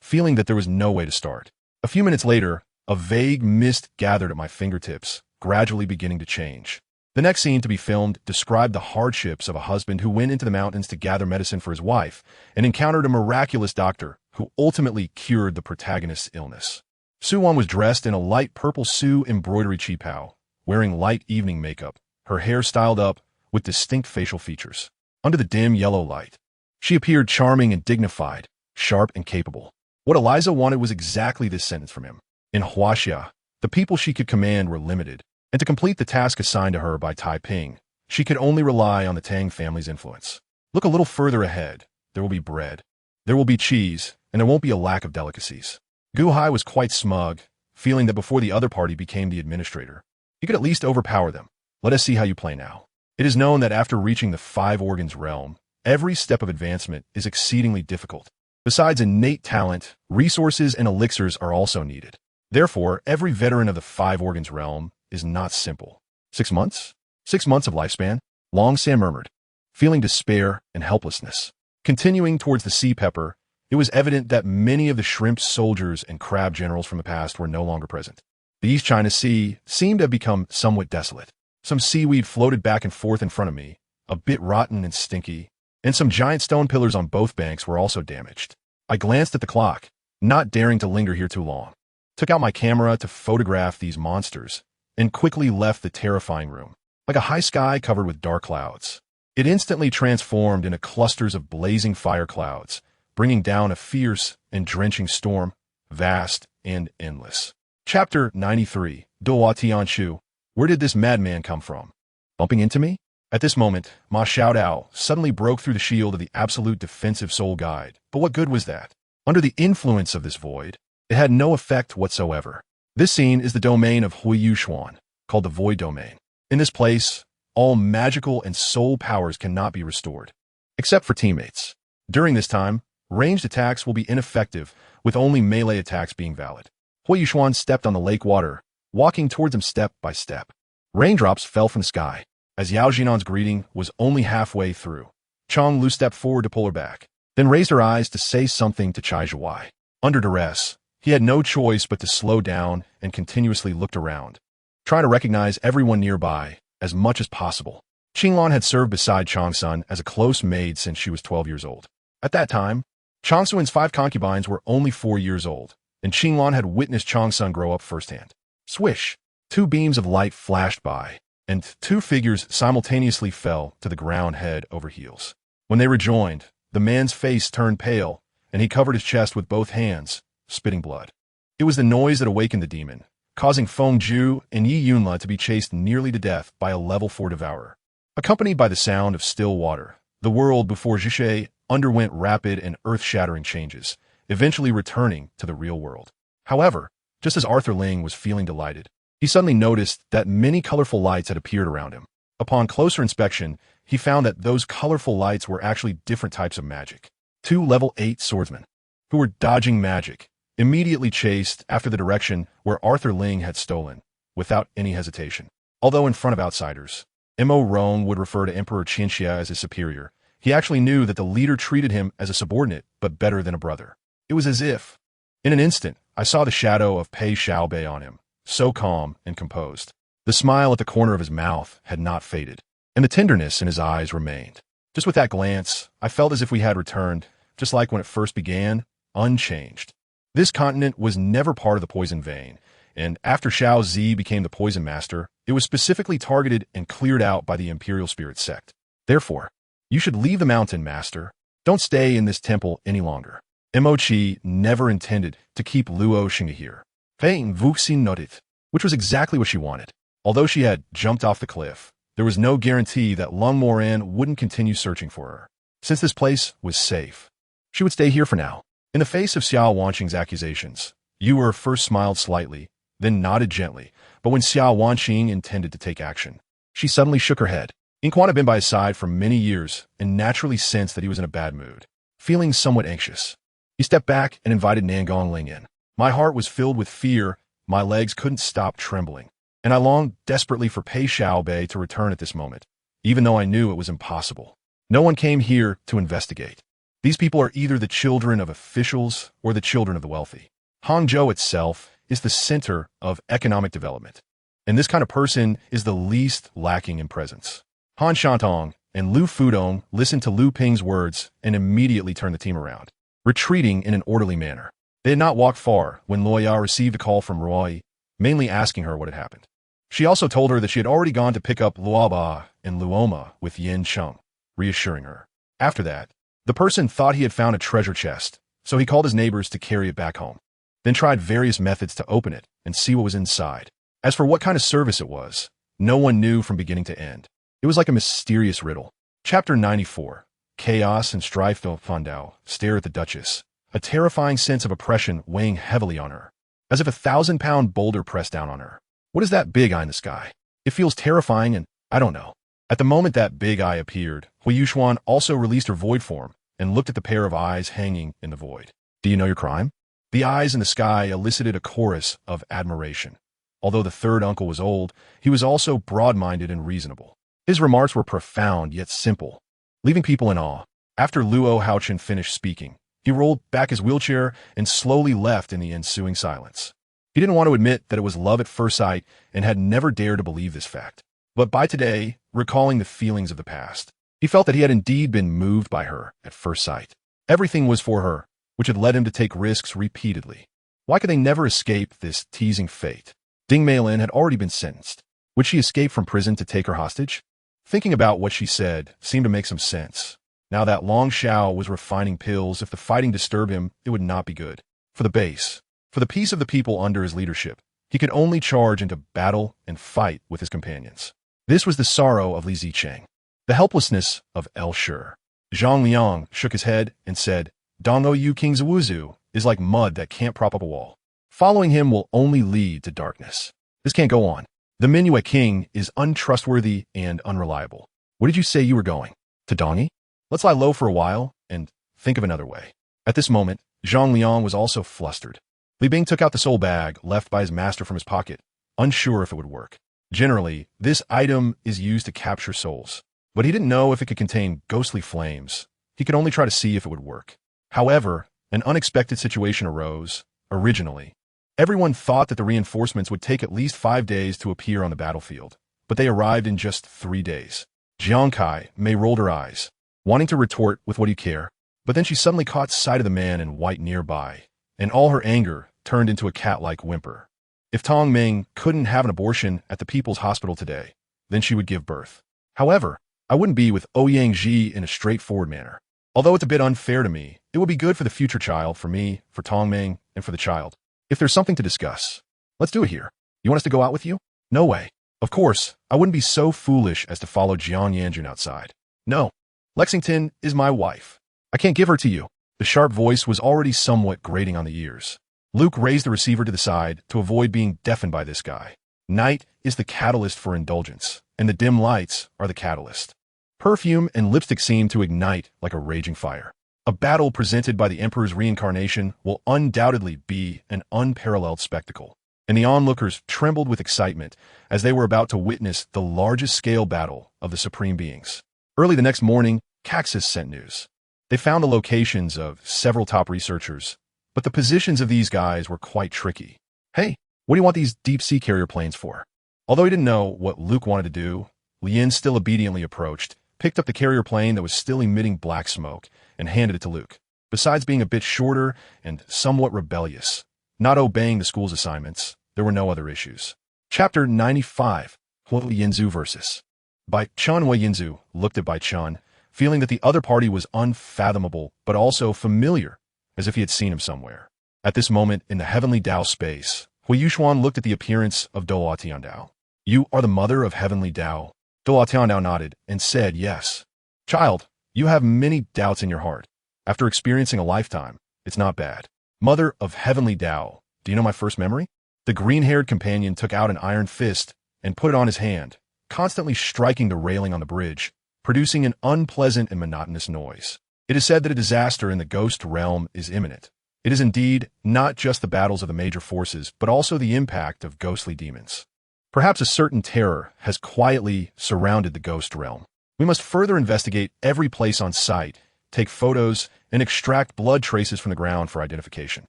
feeling that there was no way to start. A few minutes later, a vague mist gathered at my fingertips, gradually beginning to change. The next scene to be filmed described the hardships of a husband who went into the mountains to gather medicine for his wife and encountered a miraculous doctor who ultimately cured the protagonist's illness. Suwan was dressed in a light purple Su embroidery qipao, wearing light evening makeup, her hair styled up with distinct facial features. Under the dim yellow light, she appeared charming and dignified, sharp and capable. What Eliza wanted was exactly this sentence from him. In Huaxia, the people she could command were limited, and to complete the task assigned to her by Taiping, she could only rely on the Tang family's influence. Look a little further ahead. There will be bread. There will be cheese, and there won't be a lack of delicacies. Gu Hai was quite smug, feeling that before the other party became the administrator, he could at least overpower them. Let us see how you play now. It is known that after reaching the five organs realm, every step of advancement is exceedingly difficult. Besides innate talent, resources and elixirs are also needed. Therefore, every veteran of the five organs realm is not simple. 6 months? 6 months of lifespan? Long Sam murmured, feeling despair and helplessness. Continuing towards the sea pepper, it was evident that many of the shrimp soldiers and crab generals from the past were no longer present. The East China Sea seemed to have become somewhat desolate. Some seaweed floated back and forth in front of me, a bit rotten and stinky, and some giant stone pillars on both banks were also damaged. I glanced at the clock, not daring to linger here too long, took out my camera to photograph these monsters, and quickly left the terrifying room. Like a high sky covered with dark clouds, it instantly transformed into clusters of blazing fire clouds, bringing down a fierce and drenching storm, vast and endless. Chapter 93, Douluo Tianshu. Where did this madman come from? Bumping into me? At this moment, Ma Xiaodao suddenly broke through the shield of the absolute defensive soul guide. But what good was that? Under the influence of this void, It had no effect whatsoever. This scene is the domain of Huo Yuxuan, called the Void Domain. In this place, all magical and soul powers cannot be restored, except for teammates. During this time, ranged attacks will be ineffective, with only melee attacks being valid. Huo Yuxuan stepped on the lake water, walking towards him step by step. Raindrops fell from the sky. As Yao Jinan's greeting was only halfway through, Chang Lu stepped forward to pull her back, then raised her eyes to say something to Chai Zhuai. Under duress, he had no choice but to slow down and continuously looked around, trying to recognize everyone nearby as much as possible. Qinglan had served beside Chang San as a close maid since she was 12 years old. At that time, Chang Suan's 5 concubines were only 4 years old, and Qinglan had witnessed Chang San grow up firsthand. Swish! 2 beams of light flashed by, and 2 figures simultaneously fell to the ground head over heels. When they rejoined, the man's face turned pale, and he covered his chest with both hands, spitting blood. It was the noise that awakened the demon, causing Feng Ju and Yi Yunla to be chased nearly to death by a level 4 devourer. Accompanied by the sound of still water, the world before Zhishe underwent rapid and earth-shattering changes, eventually returning to the real world. However, just as Arthur Ling was feeling delighted, he suddenly noticed that many colorful lights had appeared around him. Upon closer inspection, he found that those colorful lights were actually different types of magic. 2 level 8 swordsmen, who were dodging magic, immediately chased after the direction where Arthur Ling had stolen, without any hesitation. Although in front of outsiders, Mo Rong would refer to Emperor Qianxia as his superior, he actually knew that the leader treated him as a subordinate, but better than a brother. It was as if, in an instant, I saw the shadow of Pei Xiaobei on him, so calm and composed. The smile at the corner of his mouth had not faded, and the tenderness in his eyes remained. Just with that glance, I felt as if we had returned, just like when it first began, unchanged. This continent was never part of the poison vein, and after Shao Zi became the poison master, it was specifically targeted and cleared out by the Imperial Spirit sect. Therefore, you should leave the mountain, master. Don't stay in this temple any longer. Mo Qi never intended to keep Luo Xinghe here. Fein Vuxin noted, which was exactly what she wanted. Although she had jumped off the cliff, there was no guarantee that Lung Moran wouldn't continue searching for her. Since this place was safe, she would stay here for now. In the face of Xiao Wanqing's accusations, Yu first smiled slightly, then nodded gently, but when Xiao Wanqing intended to take action, she suddenly shook her head. Inquan had been by his side for many years and naturally sensed that he was in a bad mood. Feeling somewhat anxious, he stepped back and invited Nangong Ling in. My heart was filled with fear, my legs couldn't stop trembling, and I longed desperately for Pei Xiaobei to return at this moment, even though I knew it was impossible. No one came here to investigate. These people are either the children of officials or the children of the wealthy. Hangzhou itself is the center of economic development, and this kind of person is the least lacking in presence. Han Shantong and Lu Fudong listened to Lu Ping's words and immediately turned the team around, retreating in an orderly manner. They had not walked far when Luoya received a call from Roy, mainly asking her what had happened. She also told her that she had already gone to pick up Luoba and Luoma with Yin Cheng, reassuring her. After that, the person thought he had found a treasure chest, so he called his neighbors to carry it back home, then tried various methods to open it and see what was inside. As for what kind of service it was, no one knew from beginning to end. It was like a mysterious riddle. Chapter 94. Chaos and strife. Fandao stared at the Duchess, a terrifying sense of oppression weighing heavily on her, as if a 1,000-pound boulder pressed down on her. What is that big eye in the sky? It feels terrifying and, I don't know. At the moment that big eye appeared, Huo Yuxuan also released her void form and looked at the pair of eyes hanging in the void. Do you know your crime? The eyes in the sky elicited a chorus of admiration. Although the third uncle was old, he was also broad-minded and reasonable. His remarks were profound yet simple, leaving people in awe. After Luo Haochen finished speaking, he rolled back his wheelchair and slowly left in the ensuing silence. He didn't want to admit that it was love at first sight and had never dared to believe this fact. But by today, recalling the feelings of the past, he felt that he had indeed been moved by her at first sight. Everything was for her, which had led him to take risks repeatedly. Why could they never escape this teasing fate? Ding Meilin had already been sentenced. Would she escape from prison to take her hostage? Thinking about what she said seemed to make some sense. Now that Long Shao was refining pills, if the fighting disturbed him, it would not be good. For the base, for the peace of the people under his leadership, he could only charge into battle and fight with his companions. This was the sorrow of Li Zicheng, the helplessness of El Shur. Zhang Liang shook his head and said, Dongo Yu King Zawuzu, is like mud that can't prop up a wall. Following him will only lead to darkness. This can't go on. The Minuet King is untrustworthy and unreliable. Where did you say you were going? To Dongi? Let's lie low for a while and think of another way. At this moment, Zhang Liang was also flustered. Li Bing took out the soul bag left by his master from his pocket, unsure if it would work. Generally, this item is used to capture souls, but he didn't know if it could contain ghostly flames. He could only try to see if it would work. However, an unexpected situation arose. Originally, everyone thought that the reinforcements would take at least 5 days to appear on the battlefield, but they arrived in just 3 days. Jiang Kai Mei rolled her eyes, wanting to retort with "What do you care?" But then she suddenly caught sight of the man in white nearby, and all her anger turned into a cat-like whimper. If Tong Ming couldn't have an abortion at the People's Hospital today, then she would give birth. However, I wouldn't be with Ouyang Ji in a straightforward manner. Although it's a bit unfair to me, it would be good for the future child, for me, for Tong Ming, and for the child. If there's something to discuss, let's do it here. You want us to go out with you? No way. Of course, I wouldn't be so foolish as to follow Jiang Yanjun outside. No. Lexington is my wife. I can't give her to you. The sharp voice was already somewhat grating on the ears. Luke raised the receiver to the side to avoid being deafened by this guy. Night is the catalyst for indulgence, and the dim lights are the catalyst. Perfume and lipstick seem to ignite like a raging fire. A battle presented by the Emperor's reincarnation will undoubtedly be an unparalleled spectacle, and the onlookers trembled with excitement as they were about to witness the largest-scale battle of the Supreme Beings. Early the next morning, Caxus sent news. They found the locations of several top researchers, but the positions of these guys were quite tricky. Hey, what do you want these deep-sea carrier planes for? Although he didn't know what Luke wanted to do, Lien still obediently approached, picked up the carrier plane that was still emitting black smoke, and handed it to Luke. Besides being a bit shorter and somewhat rebellious, not obeying the school's assignments, there were no other issues. Chapter 95, Huo Yinzu versus. Bai Chun. Huo Yinzu looked at Bai Chun, feeling that the other party was unfathomable but also familiar, as if he had seen him somewhere. At this moment, in the heavenly Dao space, Huo Yuxuan looked at the appearance of Douluo Tiandao. You are the mother of heavenly Dao. Douluo Tiandao nodded and said yes. Child, you have many doubts in your heart. After experiencing a lifetime, it's not bad. Mother of heavenly Dao, do you know my first memory? The green-haired companion took out an iron fist and put it on his hand, constantly striking the railing on the bridge, producing an unpleasant and monotonous noise. It is said that a disaster in the ghost realm is imminent. It is indeed not just the battles of the major forces, but also the impact of ghostly demons. Perhaps a certain terror has quietly surrounded the ghost realm. We must further investigate every place on site, take photos, and extract blood traces from the ground for identification.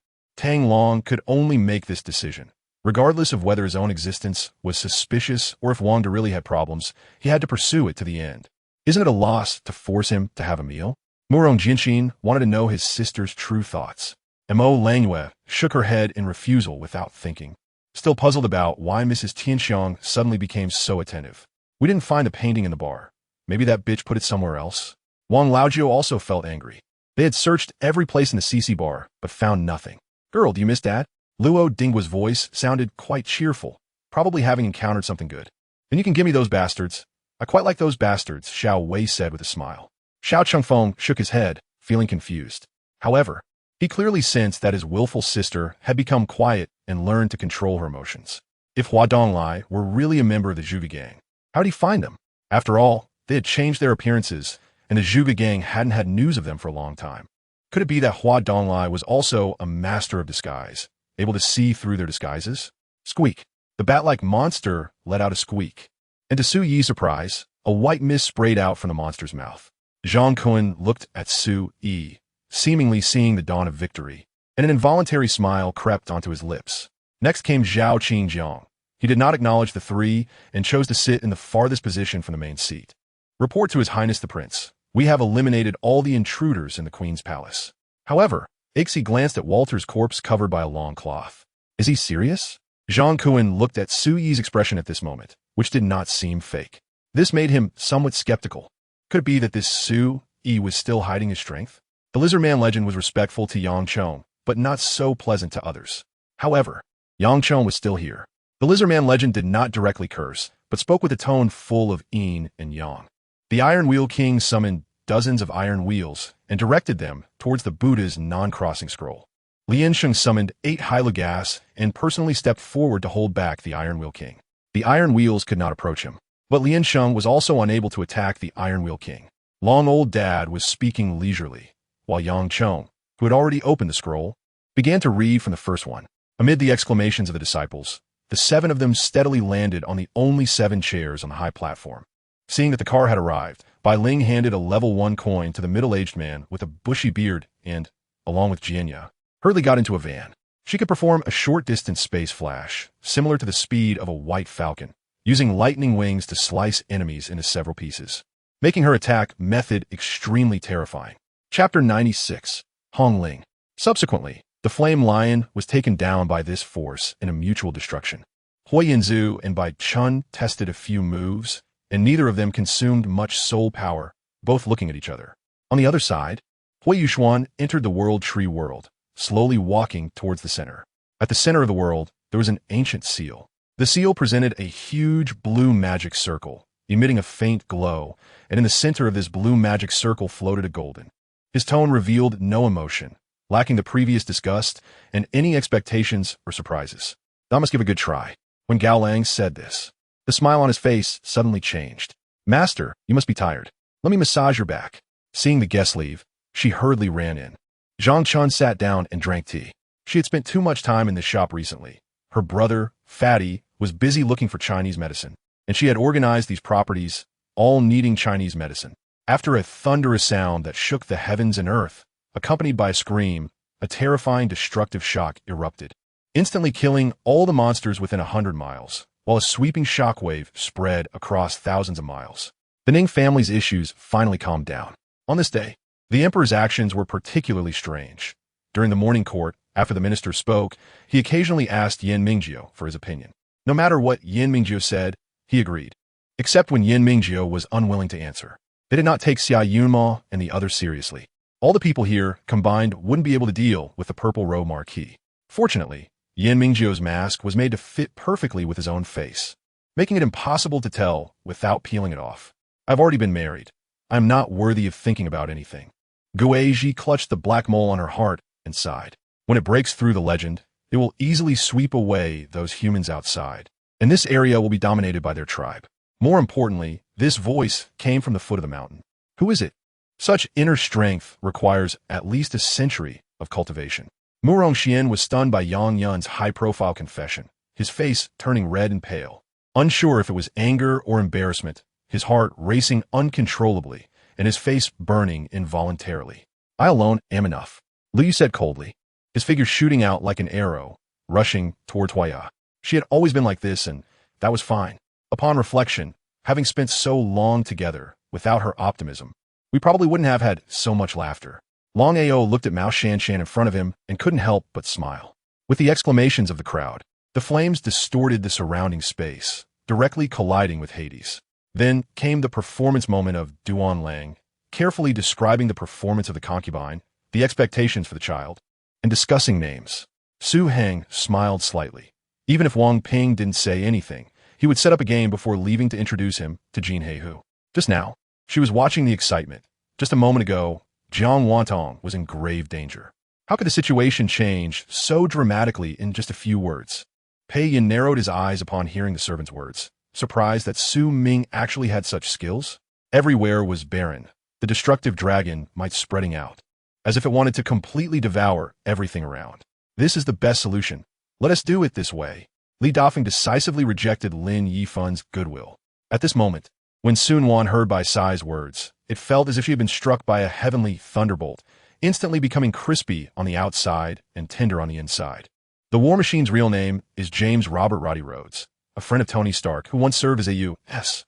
Tang Long could only make this decision. Regardless of whether his own existence was suspicious or if Wang De really had problems, he had to pursue it to the end. Isn't it a loss to force him to have a meal? Murong Jinshin wanted to know his sister's true thoughts. Mo Langyue shook her head in refusal without thinking, still puzzled about why Mrs. Tianxiang suddenly became so attentive. We didn't find the painting in the bar. Maybe that bitch put it somewhere else. Wang Laojiu also felt angry. They had searched every place in the CC bar, but found nothing. Girl, do you miss Dad? Luo Dinghua's voice sounded quite cheerful, probably having encountered something good. Then you can give me those bastards. I quite like those bastards, Xiao Wei said with a smile. Xiao Chengfeng shook his head, feeling confused. However, he clearly sensed that his willful sister had become quiet and learned to control her emotions. If Hua Donglai were really a member of the Zhuge gang, how did he find them? After all, they had changed their appearances, and the Zhuge gang hadn't had news of them for a long time. Could it be that Hua Donglai was also a master of disguise, able to see through their disguises? Squeak. The bat-like monster let out a squeak. And to Su Yi's surprise, a white mist sprayed out from the monster's mouth. Zhang Kun looked at Su Yi, seemingly seeing the dawn of victory, and an involuntary smile crept onto his lips. Next came Zhao Qingjiang. He did not acknowledge the three and chose to sit in the farthest position from the main seat. Report to His Highness the Prince. We have eliminated all the intruders in the Queen's palace. However, Ixi glanced at Walter's corpse covered by a long cloth. Is he serious? Zhang Kun looked at Su Yi's expression at this moment, which did not seem fake. This made him somewhat skeptical. Could it be that this Su Yi was still hiding his strength? The Lizard Man legend was respectful to Yang Chong, but not so pleasant to others. However, Yang Chong was still here. The Lizard Man legend did not directly curse, but spoke with a tone full of yin and yang. The Iron Wheel King summoned dozens of iron wheels and directed them towards the Buddha's non-crossing scroll. Lian Sheng summoned 8 Hylogas and personally stepped forward to hold back the Iron Wheel King. The Iron Wheels could not approach him, but Lian Sheng was also unable to attack the Iron Wheel King. Long Old Dad was speaking leisurely, while Yang Chong, who had already opened the scroll, began to read from the first one. Amid the exclamations of the disciples, the 7 of them steadily landed on the only 7 chairs on the high platform. Seeing that the car had arrived, Bai Ling handed a level 1 coin to the middle-aged man with a bushy beard and, along with Jianya, hurriedly got into a van. She could perform a short-distance space flash, similar to the speed of a white falcon, using lightning wings to slice enemies into several pieces, making her attack method extremely terrifying. Chapter 96. Hong Ling. Subsequently, the Flame Lion was taken down by this force in a mutual destruction. Huo Yinzu and Bai Chun tested a few moves, and neither of them consumed much soul power, both looking at each other. On the other side, Huo Yuxuan entered the World Tree world, slowly walking towards the center. At the center of the world, there was an ancient seal. The seal presented a huge blue magic circle, emitting a faint glow, and in the center of this blue magic circle floated a golden. His tone revealed no emotion, lacking the previous disgust and any expectations or surprises. "I must give a good try." When Gao Lang said this, the smile on his face suddenly changed. "Master, you must be tired. Let me massage your back." Seeing the guest leave, she hurriedly ran in. Zhang Chun sat down and drank tea. She had spent too much time in this shop recently. Her brother, Fatty, was busy looking for Chinese medicine, and she had organized these properties, all needing Chinese medicine. After a thunderous sound that shook the heavens and earth, accompanied by a scream, a terrifying destructive shock erupted, instantly killing all the monsters within 100 miles, while a sweeping shockwave spread across thousands of miles. The Ning family's issues finally calmed down. On this day, the emperor's actions were particularly strange. During the morning court, after the minister spoke, he occasionally asked Yin Mingjio for his opinion. No matter what Yin Mingjio said, he agreed, except when Yin Mingjio was unwilling to answer. They did not take Xia Yunma and the others seriously. All the people here combined wouldn't be able to deal with the purple robe marquis. Fortunately, Yin Mingjio's mask was made to fit perfectly with his own face, making it impossible to tell without peeling it off. "I've already been married. I am not worthy of thinking about anything." Guizhi clutched the black mole on her heart and sighed. When it breaks through the legend, it will easily sweep away those humans outside, and this area will be dominated by their tribe. More importantly, this voice came from the foot of the mountain. Who is it? Such inner strength requires at least a century of cultivation. Murong Xian was stunned by Yang Yun's high-profile confession, his face turning red and pale. Unsure if it was anger or embarrassment, his heart racing uncontrollably, and his face burning involuntarily. "I alone am enough," Liu said coldly, his figure shooting out like an arrow, rushing toward Huaya. She had always been like this, and that was fine. Upon reflection, having spent so long together without her optimism, we probably wouldn't have had so much laughter. Long Ao looked at Mao Shanshan in front of him and couldn't help but smile. With the exclamations of the crowd, the flames distorted the surrounding space, directly colliding with Hades. Then came the performance moment of Duan Lang, carefully describing the performance of the concubine, the expectations for the child, and discussing names. Su Heng smiled slightly. Even if Wang Ping didn't say anything, he would set up a game before leaving to introduce him to Jin Heihu. Just now, she was watching the excitement. Just a moment ago, Jiang Wantong was in grave danger. How could the situation change so dramatically in just a few words? Pei Yin narrowed his eyes upon hearing the servant's words, surprised that Su Ming actually had such skills. Everywhere was barren. The destructive dragon might spreading out, as if it wanted to completely devour everything around. "This is the best solution. Let us do it this way." Li Dafeng decisively rejected Lin Yifun's goodwill. At this moment, when Sun Wan heard Bai Sai's words, it felt as if she had been struck by a heavenly thunderbolt, instantly becoming crispy on the outside and tender on the inside. The War Machine's real name is James Robert Roddy Rhodes, a friend of Tony Stark who once served as a U.S.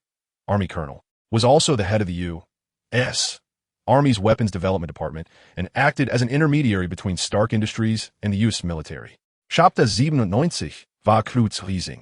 Army colonel, was also the head of the U.S. Army's Weapons Development Department, and acted as an intermediary between Stark Industries and the U.S. military. Chapter 97 war Kreuzriesing.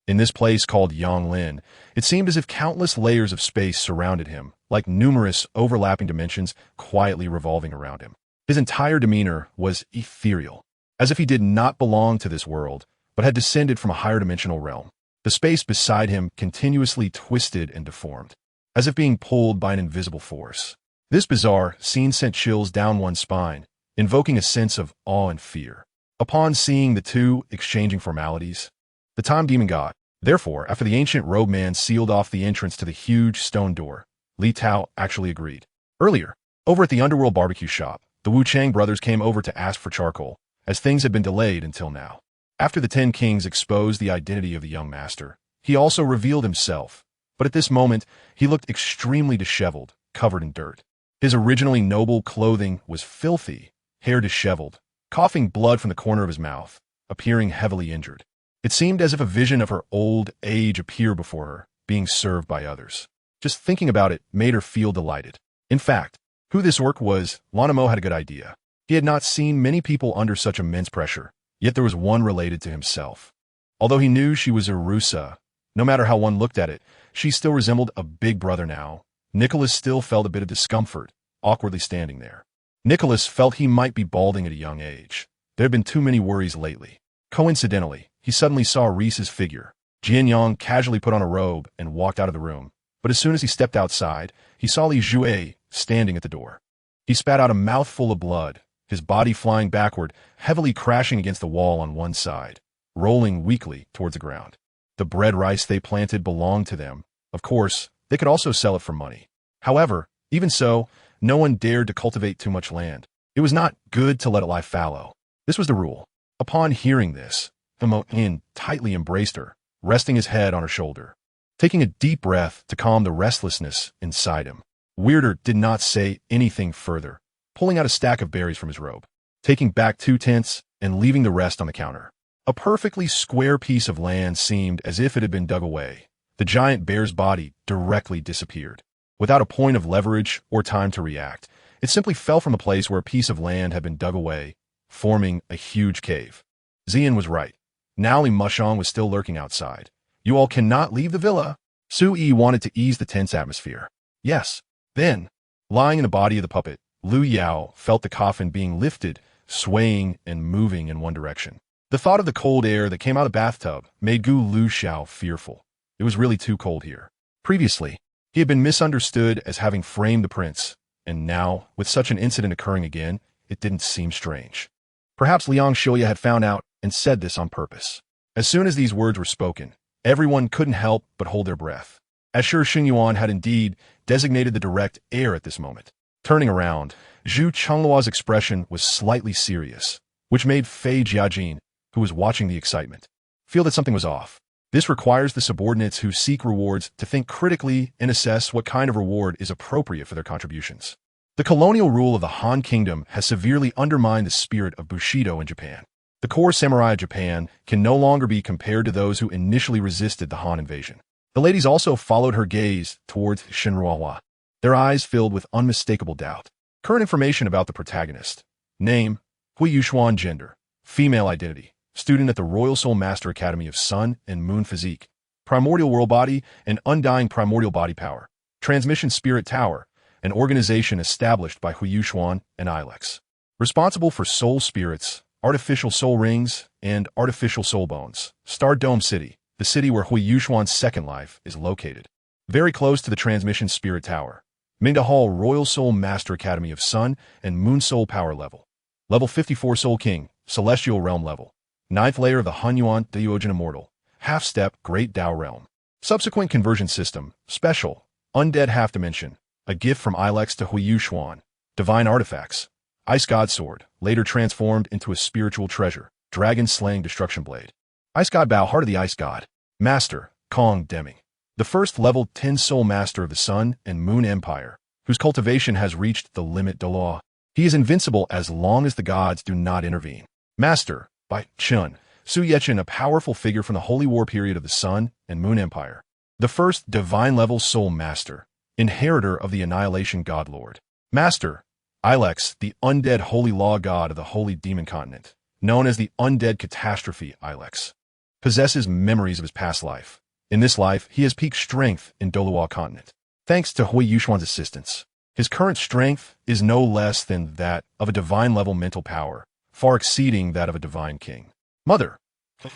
In this place called Yonglin, it seemed as if countless layers of space surrounded him, like numerous overlapping dimensions quietly revolving around him. His entire demeanor was ethereal, as if he did not belong to this world, but had descended from a higher dimensional realm. The space beside him continuously twisted and deformed, as if being pulled by an invisible force. This bizarre scene sent chills down one's spine, invoking a sense of awe and fear. Upon seeing the two exchanging formalities, the time demon god, therefore, after the ancient robe man sealed off the entrance to the huge stone door, Li Tao actually agreed. Earlier, over at the underworld barbecue shop, the Wu Chang brothers came over to ask for charcoal, as things had been delayed until now. After the 10 kings exposed the identity of the young master, he also revealed himself, but at this moment, he looked extremely disheveled, covered in dirt. His originally noble clothing was filthy, hair disheveled, coughing blood from the corner of his mouth, appearing heavily injured. It seemed as if a vision of her old age appeared before her, being served by others. Just thinking about it made her feel delighted. In fact, who this orc was, Lanamo had a good idea. He had not seen many people under such immense pressure, yet there was one related to himself. Although he knew she was Urusa, no matter how one looked at it, she still resembled a big brother now. Nicholas still felt a bit of discomfort, awkwardly standing there. Nicholas felt he might be balding at a young age. There had been too many worries lately. Coincidentally, he suddenly saw Reese's figure. Jian Yang casually put on a robe and walked out of the room, but as soon as he stepped outside, he saw Li Jue standing at the door. He spat out a mouthful of blood, his body flying backward, heavily crashing against the wall on one side, rolling weakly towards the ground. The bread rice they planted belonged to them. Of course, they could also sell it for money. However, even so, no one dared to cultivate too much land. It was not good to let it lie fallow. This was the rule. Upon hearing this, the Mo-in tightly embraced her, resting his head on her shoulder, taking a deep breath to calm the restlessness inside him. Weirder did not say anything further, pulling out a stack of berries from his robe, taking back 2 tents, and leaving the rest on the counter. A perfectly square piece of land seemed as if it had been dug away. The giant bear's body directly disappeared. Without a point of leverage or time to react, it simply fell from a place where a piece of land had been dug away, forming a huge cave. Xian was right. Now Li Mushong was still lurking outside. You all cannot leave the villa. Su Yi wanted to ease the tense atmosphere. Yes. Then, lying in the body of the puppet, Lu Yao felt the coffin being lifted, swaying and moving in one direction. The thought of the cold air that came out of the bathtub made Gu Lu Xiao fearful. It was really too cold here. Previously, he had been misunderstood as having framed the prince, and now, with such an incident occurring again, it didn't seem strange. Perhaps Liang Xiuya had found out and said this on purpose. As soon as these words were spoken, everyone couldn't help but hold their breath. As sure Xingyuan had indeed designated the direct heir at this moment. Turning around, Zhu Chengluo's expression was slightly serious, which made Fei Jiajin, who was watching the excitement, feel that something was off. This requires the subordinates who seek rewards to think critically and assess what kind of reward is appropriate for their contributions. The colonial rule of the Han Kingdom has severely undermined the spirit of Bushido in Japan. The core samurai of Japan can no longer be compared to those who initially resisted the Han invasion. The ladies also followed her gaze towards Shenruohua, their eyes filled with unmistakable doubt. Current information about the protagonist. Name, Huo Yuxuan. Gender, female identity. Student at the Royal Soul Master Academy of Sun and Moon Physique. Primordial World Body and Undying Primordial Body Power. Transmission Spirit Tower, an organization established by Huo Yuxuan and Ilex. Responsible for soul spirits, artificial soul rings, and artificial soul bones. Star Dome City, the city where Huo Yuxuan's second life is located. Very close to the Transmission Spirit Tower. Mingda Hall Royal Soul Master Academy of Sun and Moon Soul Power Level. Level 54 Soul King, Celestial Realm Level. 9th layer of the Hunyuan Deogen Immortal. Half-step Great Tao Realm. Subsequent conversion system, Special, Undead Half Dimension. A gift from Ilex to Huo Yuxuan. Divine Artifacts. Ice God Sword, later transformed into a spiritual treasure. Dragon Slaying Destruction Blade. Ice God Bow, Heart of the Ice God. Master, Kong Deming. The first level 10 Soul Master of the Sun and Moon Empire, whose cultivation has reached the limit Douluo. He is invincible as long as the gods do not intervene. Master, by Chun, Su Yechen, a powerful figure from the Holy War period of the Sun and Moon Empire. The first divine-level Soul Master, inheritor of the Annihilation God Lord. Master, Ilex, the undead Holy Law God of the Holy Demon Continent, known as the Undead Catastrophe Ilex. Possesses memories of his past life. In this life, he has peak strength in Douluo Continent. Thanks to Huo Yuxuan's assistance, his current strength is no less than that of a divine-level mental power, far exceeding that of a divine king. Mother,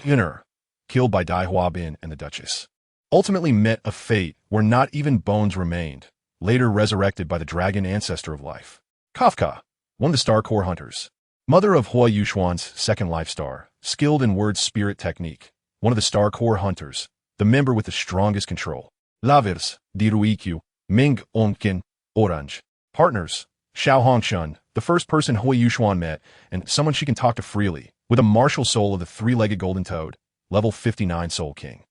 Inner, killed by Dai Huabin and the Duchess, ultimately met a fate where not even bones remained, later resurrected by the dragon ancestor of life. Kafka, One of the Star Core Hunters. Mother of Huo Yuxuan's second life star, skilled in word spirit technique. One of the Star Core Hunters, the member with the strongest control. Lavers, Diruikyu, Ming Onkin, Orange. Partners, Xiao Hongchen, the first person Huo Yuxuan met, and someone she can talk to freely, with a martial soul of the three-legged golden toad, level 59 Soul King.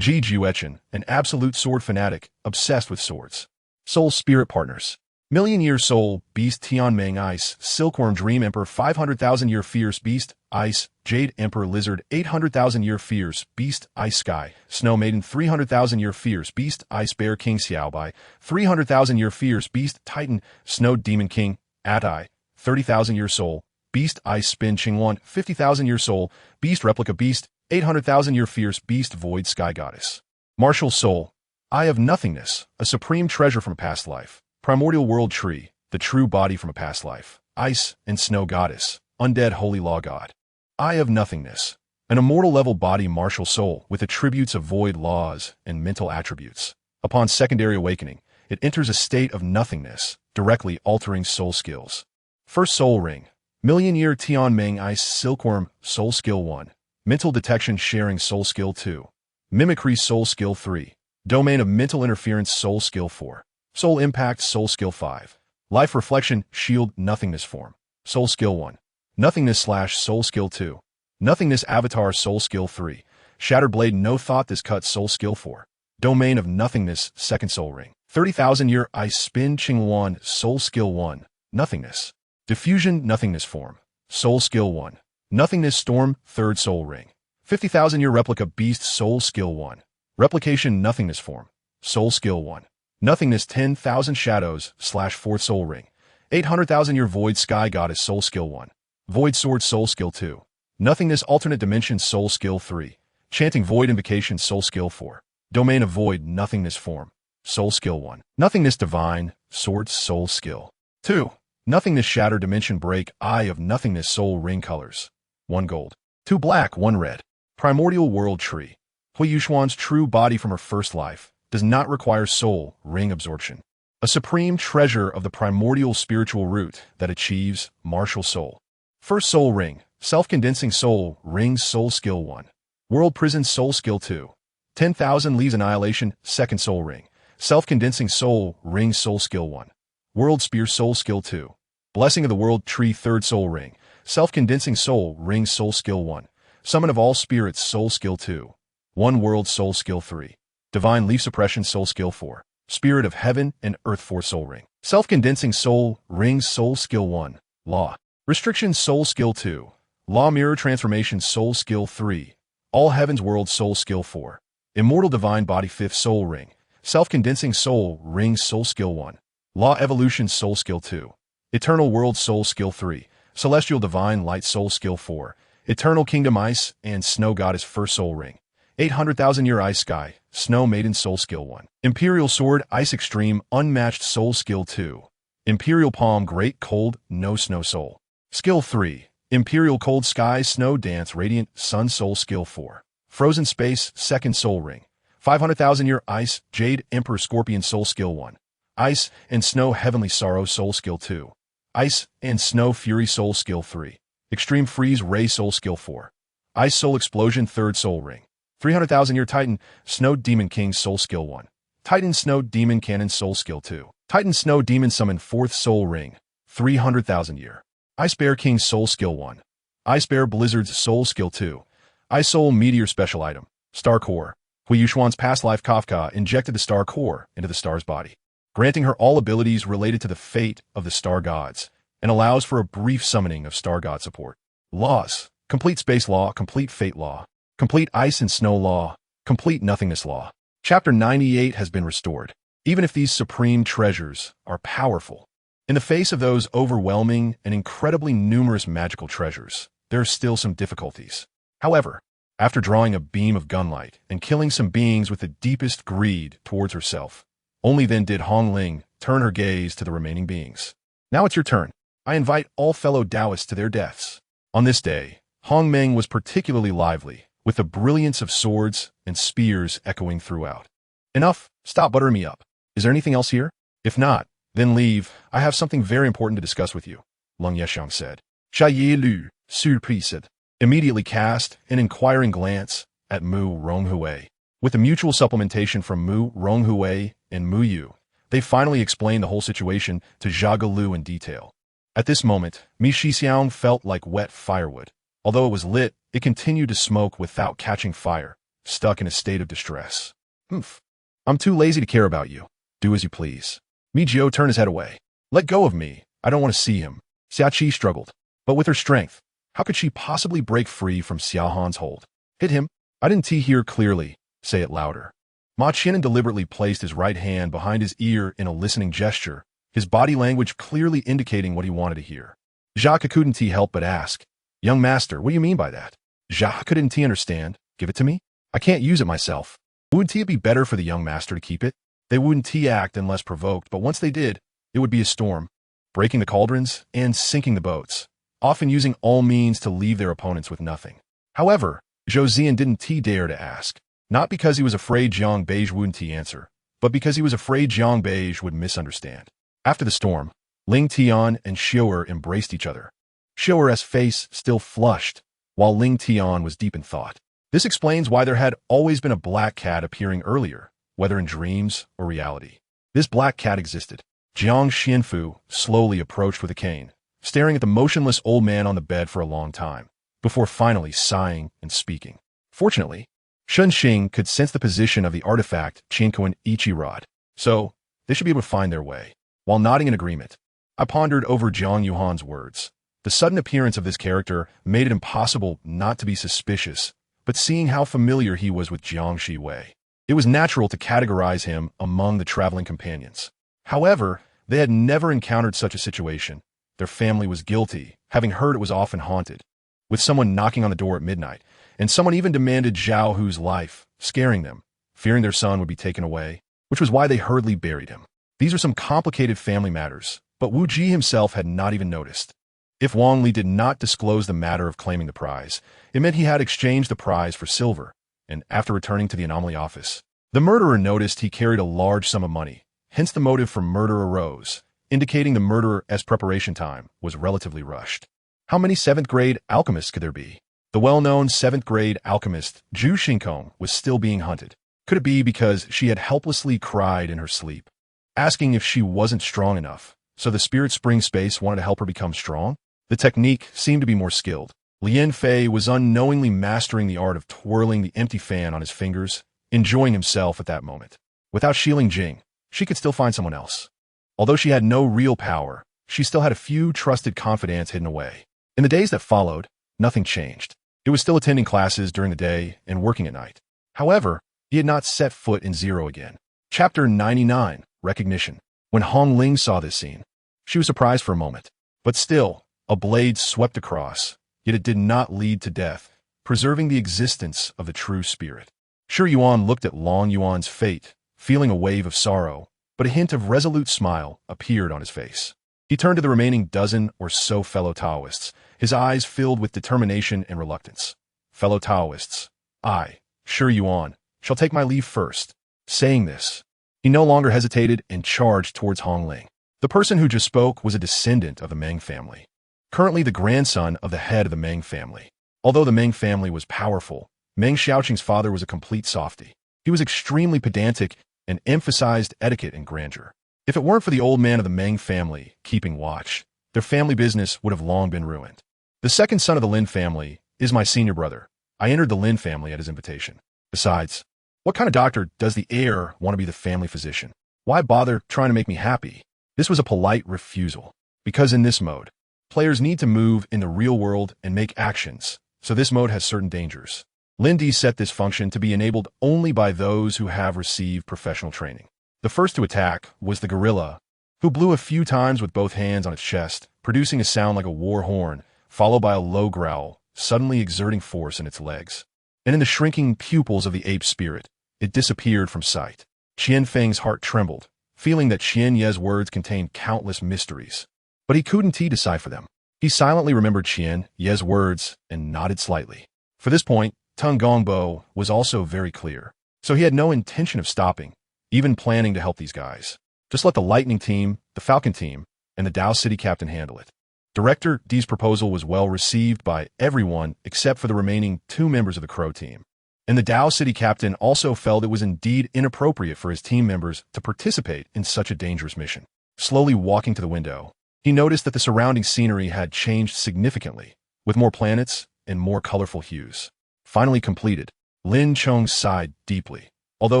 Ji Juechen, an absolute sword fanatic, obsessed with swords. Soul Spirit Partners. Million-year soul, beast Tianming Ice, Silkworm Dream Emperor 500,000-year fierce beast, Ice, Jade Emperor Lizard 800,000-year fierce beast, Ice Sky, Snow Maiden 300,000-year fierce beast, Ice Bear King Xiaobai 300,000-year fierce beast, Titan, Snow Demon King, Atai 30,000-year soul, beast, Ice Spin Qingwan 50,000-year soul, beast Replica Beast 800,000-year fierce beast, Void Sky Goddess. Martial Soul, Eye of Nothingness, a supreme treasure from a past life. Primordial World Tree, the true body from a past life. Ice and Snow Goddess, Undead Holy Law God. Eye of Nothingness, an immortal level body martial soul with attributes of void laws and mental attributes. Upon secondary awakening, it enters a state of nothingness, directly altering soul skills. First Soul Ring, Million-Year Tianming Ice Silkworm, Soul Skill 1. Mental Detection Sharing Soul Skill 2. Mimicry Soul Skill 3. Domain of Mental Interference Soul Skill 4. Soul Impact Soul Skill 5. Life Reflection Shield Nothingness Form. Soul Skill 1. Nothingness / Soul Skill 2. Nothingness Avatar Soul Skill 3. Shattered Blade No Thought This Cut Soul Skill 4. Domain of Nothingness Second Soul Ring. 30,000-Year Ice Spin Qingwan Soul Skill 1. Nothingness. Diffusion Nothingness Form. Soul Skill 1. Nothingness Storm Third Soul Ring. 50,000-Year Replica Beast Soul Skill 1. Replication Nothingness Form. Soul Skill 1. Nothingness 10,000 Shadows / Fourth Soul Ring. 800,000-Year Void Sky Goddess Soul Skill 1. Void Sword Soul Skill 2. Nothingness Alternate Dimension Soul Skill 3. Chanting Void Invocation Soul Skill 4. Domain of Void Nothingness Form. Soul Skill 1. Nothingness Divine Sword Soul Skill 2. Nothingness Shatter Dimension Break Eye of Nothingness Soul Ring Colors. 1 gold. 2 black, 1 red. Primordial World Tree. Huo Yuxuan's true body from her first life does not require soul ring absorption. A supreme treasure of the primordial spiritual root that achieves martial soul. First Soul Ring, Self-Condensing Soul Ring Soul Skill 1. World Prison Soul Skill 2. 10,000 Leaves Annihilation Second Soul Ring. Self-Condensing Soul Ring Soul Skill 1. World Spear Soul Skill 2. Blessing of the World Tree Third Soul Ring. Self-Condensing Soul Ring Soul Skill 1. Summon of All Spirits Soul Skill 2. 1 World Soul Skill 3. Divine Leaf Suppression Soul Skill 4. Spirit of Heaven and Earth 4 Soul Ring. Self-Condensing Soul Ring Soul Skill 1. Law. Restriction Soul Skill 2. Law Mirror Transformation Soul Skill 3. All Heavens World Soul Skill 4. Immortal Divine Body 5th Soul Ring. Self-Condensing Soul Ring Soul Skill 1. Law Evolution Soul Skill 2. Eternal World Soul Skill 3. Celestial Divine Light Soul Skill 4. Eternal Kingdom Ice and Snow Goddess First Soul Ring. 800,000-Year Ice Sky, Snow Maiden Soul Skill 1. Imperial Sword Ice Extreme Unmatched Soul Skill 2. Imperial Palm Great Cold No Snow Soul. Skill 3. Imperial Cold Sky Snow Dance Radiant Sun Soul Skill 4. Frozen Space Second Soul Ring. 500,000-Year Ice Jade Emperor Scorpion Soul Skill 1. Ice and Snow Heavenly Sorrow Soul Skill 2. Ice and Snow Fury Soul Skill 3. Extreme Freeze Ray Soul Skill 4. Ice Soul Explosion Third Soul Ring. 300,000-Year Titan Snow Demon King Soul Skill 1. Titan Snow Demon Cannon Soul Skill 2. Titan Snow Demon Summon 4th Soul Ring. 300,000-Year. Ice Bear King Soul Skill 1. Ice Bear Blizzard's Soul Skill 2. Ice Soul Meteor Special Item. Star Core. Huo Yuxuan's past life Kafka injected the Star Core into the star's body, granting her all abilities related to the fate of the star gods, and allows for a brief summoning of star god support. Laws. Complete Space Law, Complete Fate Law, Complete Ice and Snow Law, Complete Nothingness Law. Chapter 98 has been restored. Even if these supreme treasures are powerful, in the face of those overwhelming and incredibly numerous magical treasures, there are still some difficulties. However, after drawing a beam of gunlight and killing some beings with the deepest greed towards herself, only then did Hong Ling turn her gaze to the remaining beings. Now it's your turn. I invite all fellow Taoists to their deaths. On this day, Hong Meng was particularly lively, with the brilliance of swords and spears echoing throughout. Enough, stop buttering me up. Is there anything else here? If not, then leave. I have something very important to discuss with you. Lung Yexiang said. Xia Yi Lu, surprised, immediately cast an inquiring glance at Mu Ronghui. With the mutual supplementation from Mu Ronghui and Mu Yu, they finally explained the whole situation to Zhao Lu in detail. At this moment, Mi Shixiang felt like wet firewood. Although it was lit, it continued to smoke without catching fire, stuck in a state of distress. Humph. I'm too lazy to care about you. Do as you please. Mi Jiao turned his head away. Let go of me. I don't want to see him. Xia Qi struggled. But with her strength, how could she possibly break free from Xiao Han's hold? Hit him. I didn't hear clearly. Say it louder. Ma Qianan deliberately placed his right hand behind his ear in a listening gesture, his body language clearly indicating what he wanted to hear. Jacques couldn't help but ask, Young master, what do you mean by that? Jacques couldn't understand. Give it to me? I can't use it myself. Wouldn't it be better for the young master to keep it? They wouldn't act unless provoked, but once they did, it would be a storm, breaking the cauldrons and sinking the boats, often using all means to leave their opponents with nothing. However, Zhou Zian didn't dare to ask, not because he was afraid Jiang Beige wouldn't answer, but because he was afraid Jiang Beige would misunderstand. After the storm, Ling Tian and Xiu'er embraced each other. Xiu'er's face still flushed, while Ling Tian was deep in thought. This explains why there had always been a black cat appearing earlier, whether in dreams or reality. This black cat existed. Jiang Xianfu slowly approached with a cane, staring at the motionless old man on the bed for a long time, before finally sighing and speaking. Fortunately, Shen Xing could sense the position of the artifact Qinkuan Ichirod, so they should be able to find their way. While nodding in agreement, I pondered over Jiang Yuhan's words. The sudden appearance of this character made it impossible not to be suspicious, but seeing how familiar he was with Jiang Shiwei, it was natural to categorize him among the traveling companions. However, they had never encountered such a situation. Their family was guilty, having heard it was often haunted, with someone knocking on the door at midnight, and someone even demanded Zhao Hu's life, scaring them, fearing their son would be taken away, which was why they hurriedly buried him. These are some complicated family matters, but Wu Ji himself had not even noticed. If Wang Li did not disclose the matter of claiming the prize, it meant he had exchanged the prize for silver, and after returning to the anomaly office, the murderer noticed he carried a large sum of money, hence the motive for murder arose, indicating the murderer's preparation time was relatively rushed. How many 7th-grade alchemists could there be? The well-known 7th-grade alchemist Zhu Xingkong was still being hunted. Could it be because she had helplessly cried in her sleep, asking if she wasn't strong enough, so the Spirit Spring Space wanted to help her become strong? The technique seemed to be more skilled. Lien Fei was unknowingly mastering the art of twirling the empty fan on his fingers, enjoying himself at that moment. Without shielding Jing, she could still find someone else. Although she had no real power, she still had a few trusted confidants hidden away. In the days that followed, nothing changed. He was still attending classes during the day and working at night. However, he had not set foot in Zero again. Chapter 99, Recognition. When Hong Ling saw this scene, she was surprised for a moment. But still, a blade swept across, yet it did not lead to death, preserving the existence of the true spirit. Shi Yuan looked at Long Yuan's fate, feeling a wave of sorrow, but a hint of resolute smile appeared on his face. He turned to the remaining dozen or so fellow Taoists, his eyes filled with determination and reluctance. Fellow Taoists, I, Shi Yuan, shall take my leave first. Saying this, he no longer hesitated and charged towards Hong Ling. The person who just spoke was a descendant of the Meng family, currently the grandson of the head of the Meng family. Although the Meng family was powerful, Meng Xiaoqing's father was a complete softy. He was extremely pedantic and emphasized etiquette and grandeur. If it weren't for the old man of the Meng family keeping watch, their family business would have long been ruined. The second son of the Lin family is my senior brother. I entered the Lin family at his invitation. Besides, what kind of doctor does the heir want to be the family physician? Why bother trying to make me happy? This was a polite refusal, because in this mode, players need to move in the real world and make actions, so this mode has certain dangers. Lindy set this function to be enabled only by those who have received professional training. The first to attack was the gorilla, who blew a few times with both hands on its chest, producing a sound like a war horn, followed by a low growl, suddenly exerting force in its legs. And in the shrinking pupils of the ape spirit, it disappeared from sight. Qian Feng's heart trembled, feeling that Qian Ye's words contained countless mysteries. But he couldn't decipher them. He silently remembered Qian Ye's words and nodded slightly. For this point, Tung Gongbo was also very clear, so he had no intention of stopping, even planning to help these guys. Just let the Lightning team, the Falcon team, and the Dao City captain handle it. Director D's proposal was well received by everyone except for the remaining 2 members of the Crow team. And the Dao City captain also felt it was indeed inappropriate for his team members to participate in such a dangerous mission. Slowly walking to the window, he noticed that the surrounding scenery had changed significantly, with more planets and more colorful hues. Finally completed, Lin Chong sighed deeply, although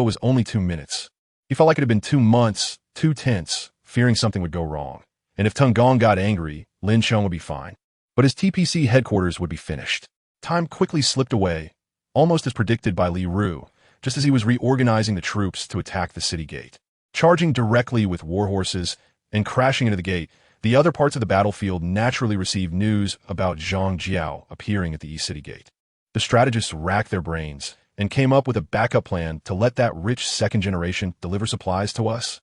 it was only 2 minutes. He felt like it had been 2 months, too tense, fearing something would go wrong. And if Tang Gong got angry, Lin Chong would be fine. But his TPC headquarters would be finished. Time quickly slipped away, almost as predicted by Li Ru, just as he was reorganizing the troops to attack the city gate. Charging directly with warhorses and crashing into the gate, the other parts of the battlefield naturally received news about Zhang Jiao appearing at the East City Gate. The strategists racked their brains and came up with a backup plan to let that rich second generation deliver supplies to us.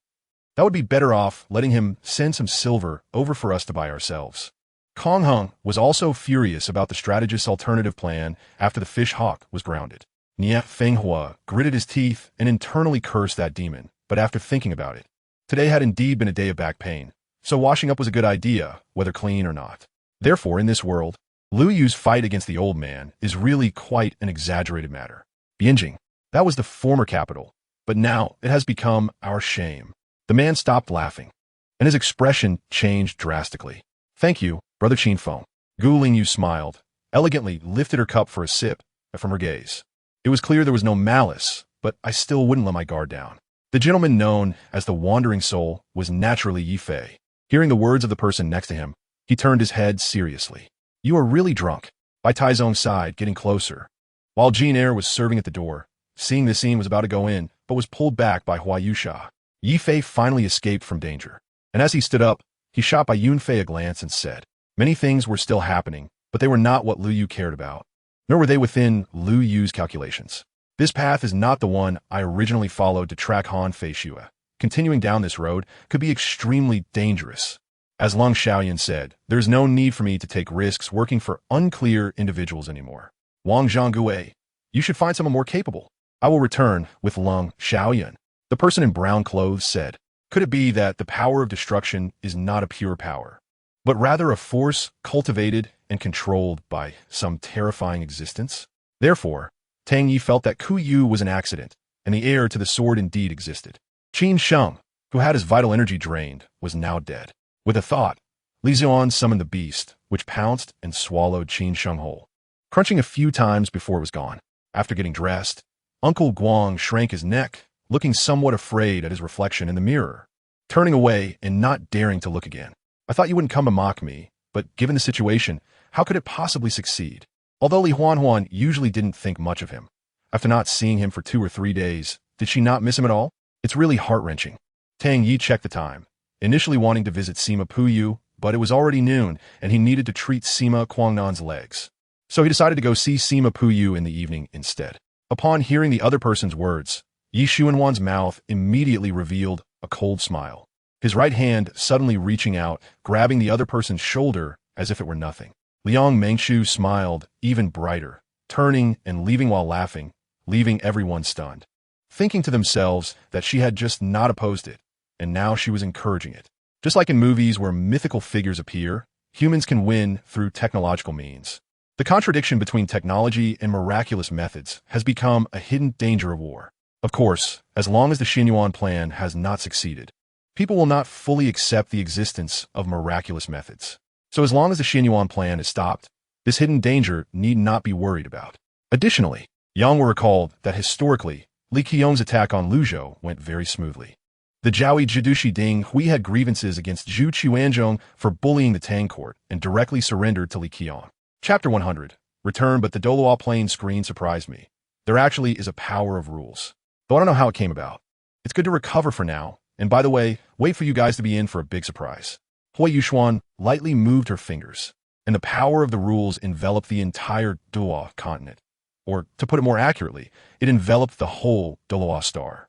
That would be better off letting him send some silver over for us to buy ourselves. Kong Hung was also furious about the strategist's alternative plan after the fish hawk was grounded. Nie Fenghua gritted his teeth and internally cursed that demon, but after thinking about it, today had indeed been a day of back pain, so washing up was a good idea, whether clean or not. Therefore, in this world, Lu Yu's fight against the old man is really quite an exaggerated matter. Bianjing, that was the former capital, but now it has become our shame. The man stopped laughing, and his expression changed drastically. Thank you, Brother Qinfeng. Gu Lingyu smiled, elegantly lifted her cup for a sip from her gaze. It was clear there was no malice, but I still wouldn't let my guard down. The gentleman known as the Wandering Soul was naturally Yi Fei. Hearing the words of the person next to him, he turned his head seriously. You are really drunk. By Taizong sighed, getting closer. While Jean Eyre was serving at the door, seeing the scene was about to go in, but was pulled back by Huo Yuhao. Yi Fei finally escaped from danger, and as he stood up, he shot by Yun Fei a glance and said, many things were still happening, but they were not what Lu Yu cared about, nor were they within Lu Yu's calculations. This path is not the one I originally followed to track Han Fei Shua. Continuing down this road could be extremely dangerous. As Lung Xiaoyan said, there's no need for me to take risks working for unclear individuals anymore. Wang Zhanggue, you should find someone more capable. I will return with Lung Xiaoyan. The person in brown clothes said, could it be that the power of destruction is not a pure power, but rather a force cultivated and controlled by some terrifying existence? Therefore, Tang Yi felt that Ku Yu was an accident, and the heir to the sword indeed existed. Qin Sheng, who had his vital energy drained, was now dead. With a thought, Li Zuan summoned the beast, which pounced and swallowed Qin Sheng whole, crunching a few times before it was gone. After getting dressed, Uncle Guang shrank his neck, looking somewhat afraid at his reflection in the mirror, turning away and not daring to look again. I thought you wouldn't come to mock me, but given the situation, how could it possibly succeed? Although Li Huanhuan usually didn't think much of him, after not seeing him for 2 or 3 days, did she not miss him at all? It's really heart-wrenching. Tang Yi checked the time, initially wanting to visit Sima Puyu, but it was already noon, and he needed to treat Sima Kuangnan's legs. So he decided to go see Sima Puyu in the evening instead. Upon hearing the other person's words, Yi Xuanwan's mouth immediately revealed a cold smile, his right hand suddenly reaching out, grabbing the other person's shoulder as if it were nothing. Liang Mengshu smiled even brighter, turning and leaving while laughing, leaving everyone stunned, thinking to themselves that she had just not opposed it, and now she was encouraging it. Just like in movies where mythical figures appear, humans can win through technological means. The contradiction between technology and miraculous methods has become a hidden danger of war. Of course, as long as the Xinyuan plan has not succeeded, people will not fully accept the existence of miraculous methods. So as long as the Xinyuan plan is stopped, this hidden danger need not be worried about. Additionally, Yang will recall that historically, Li Qiong's attack on Luzhou went very smoothly. The Jiaoi Jidushi Ding Hui had grievances against Zhu Qiuanzhong for bullying the Tang court and directly surrendered to Li Qiong. Chapter 100. Return, but the Douluo plain screen surprised me. There actually is a power of rules. Though I don't know how it came about. It's good to recover for now, and by the way, wait for you guys to be in for a big surprise. Huo Yuxuan lightly moved her fingers, and the power of the rules enveloped the entire Douluo continent. Or, to put it more accurately, it enveloped the whole Douluo star.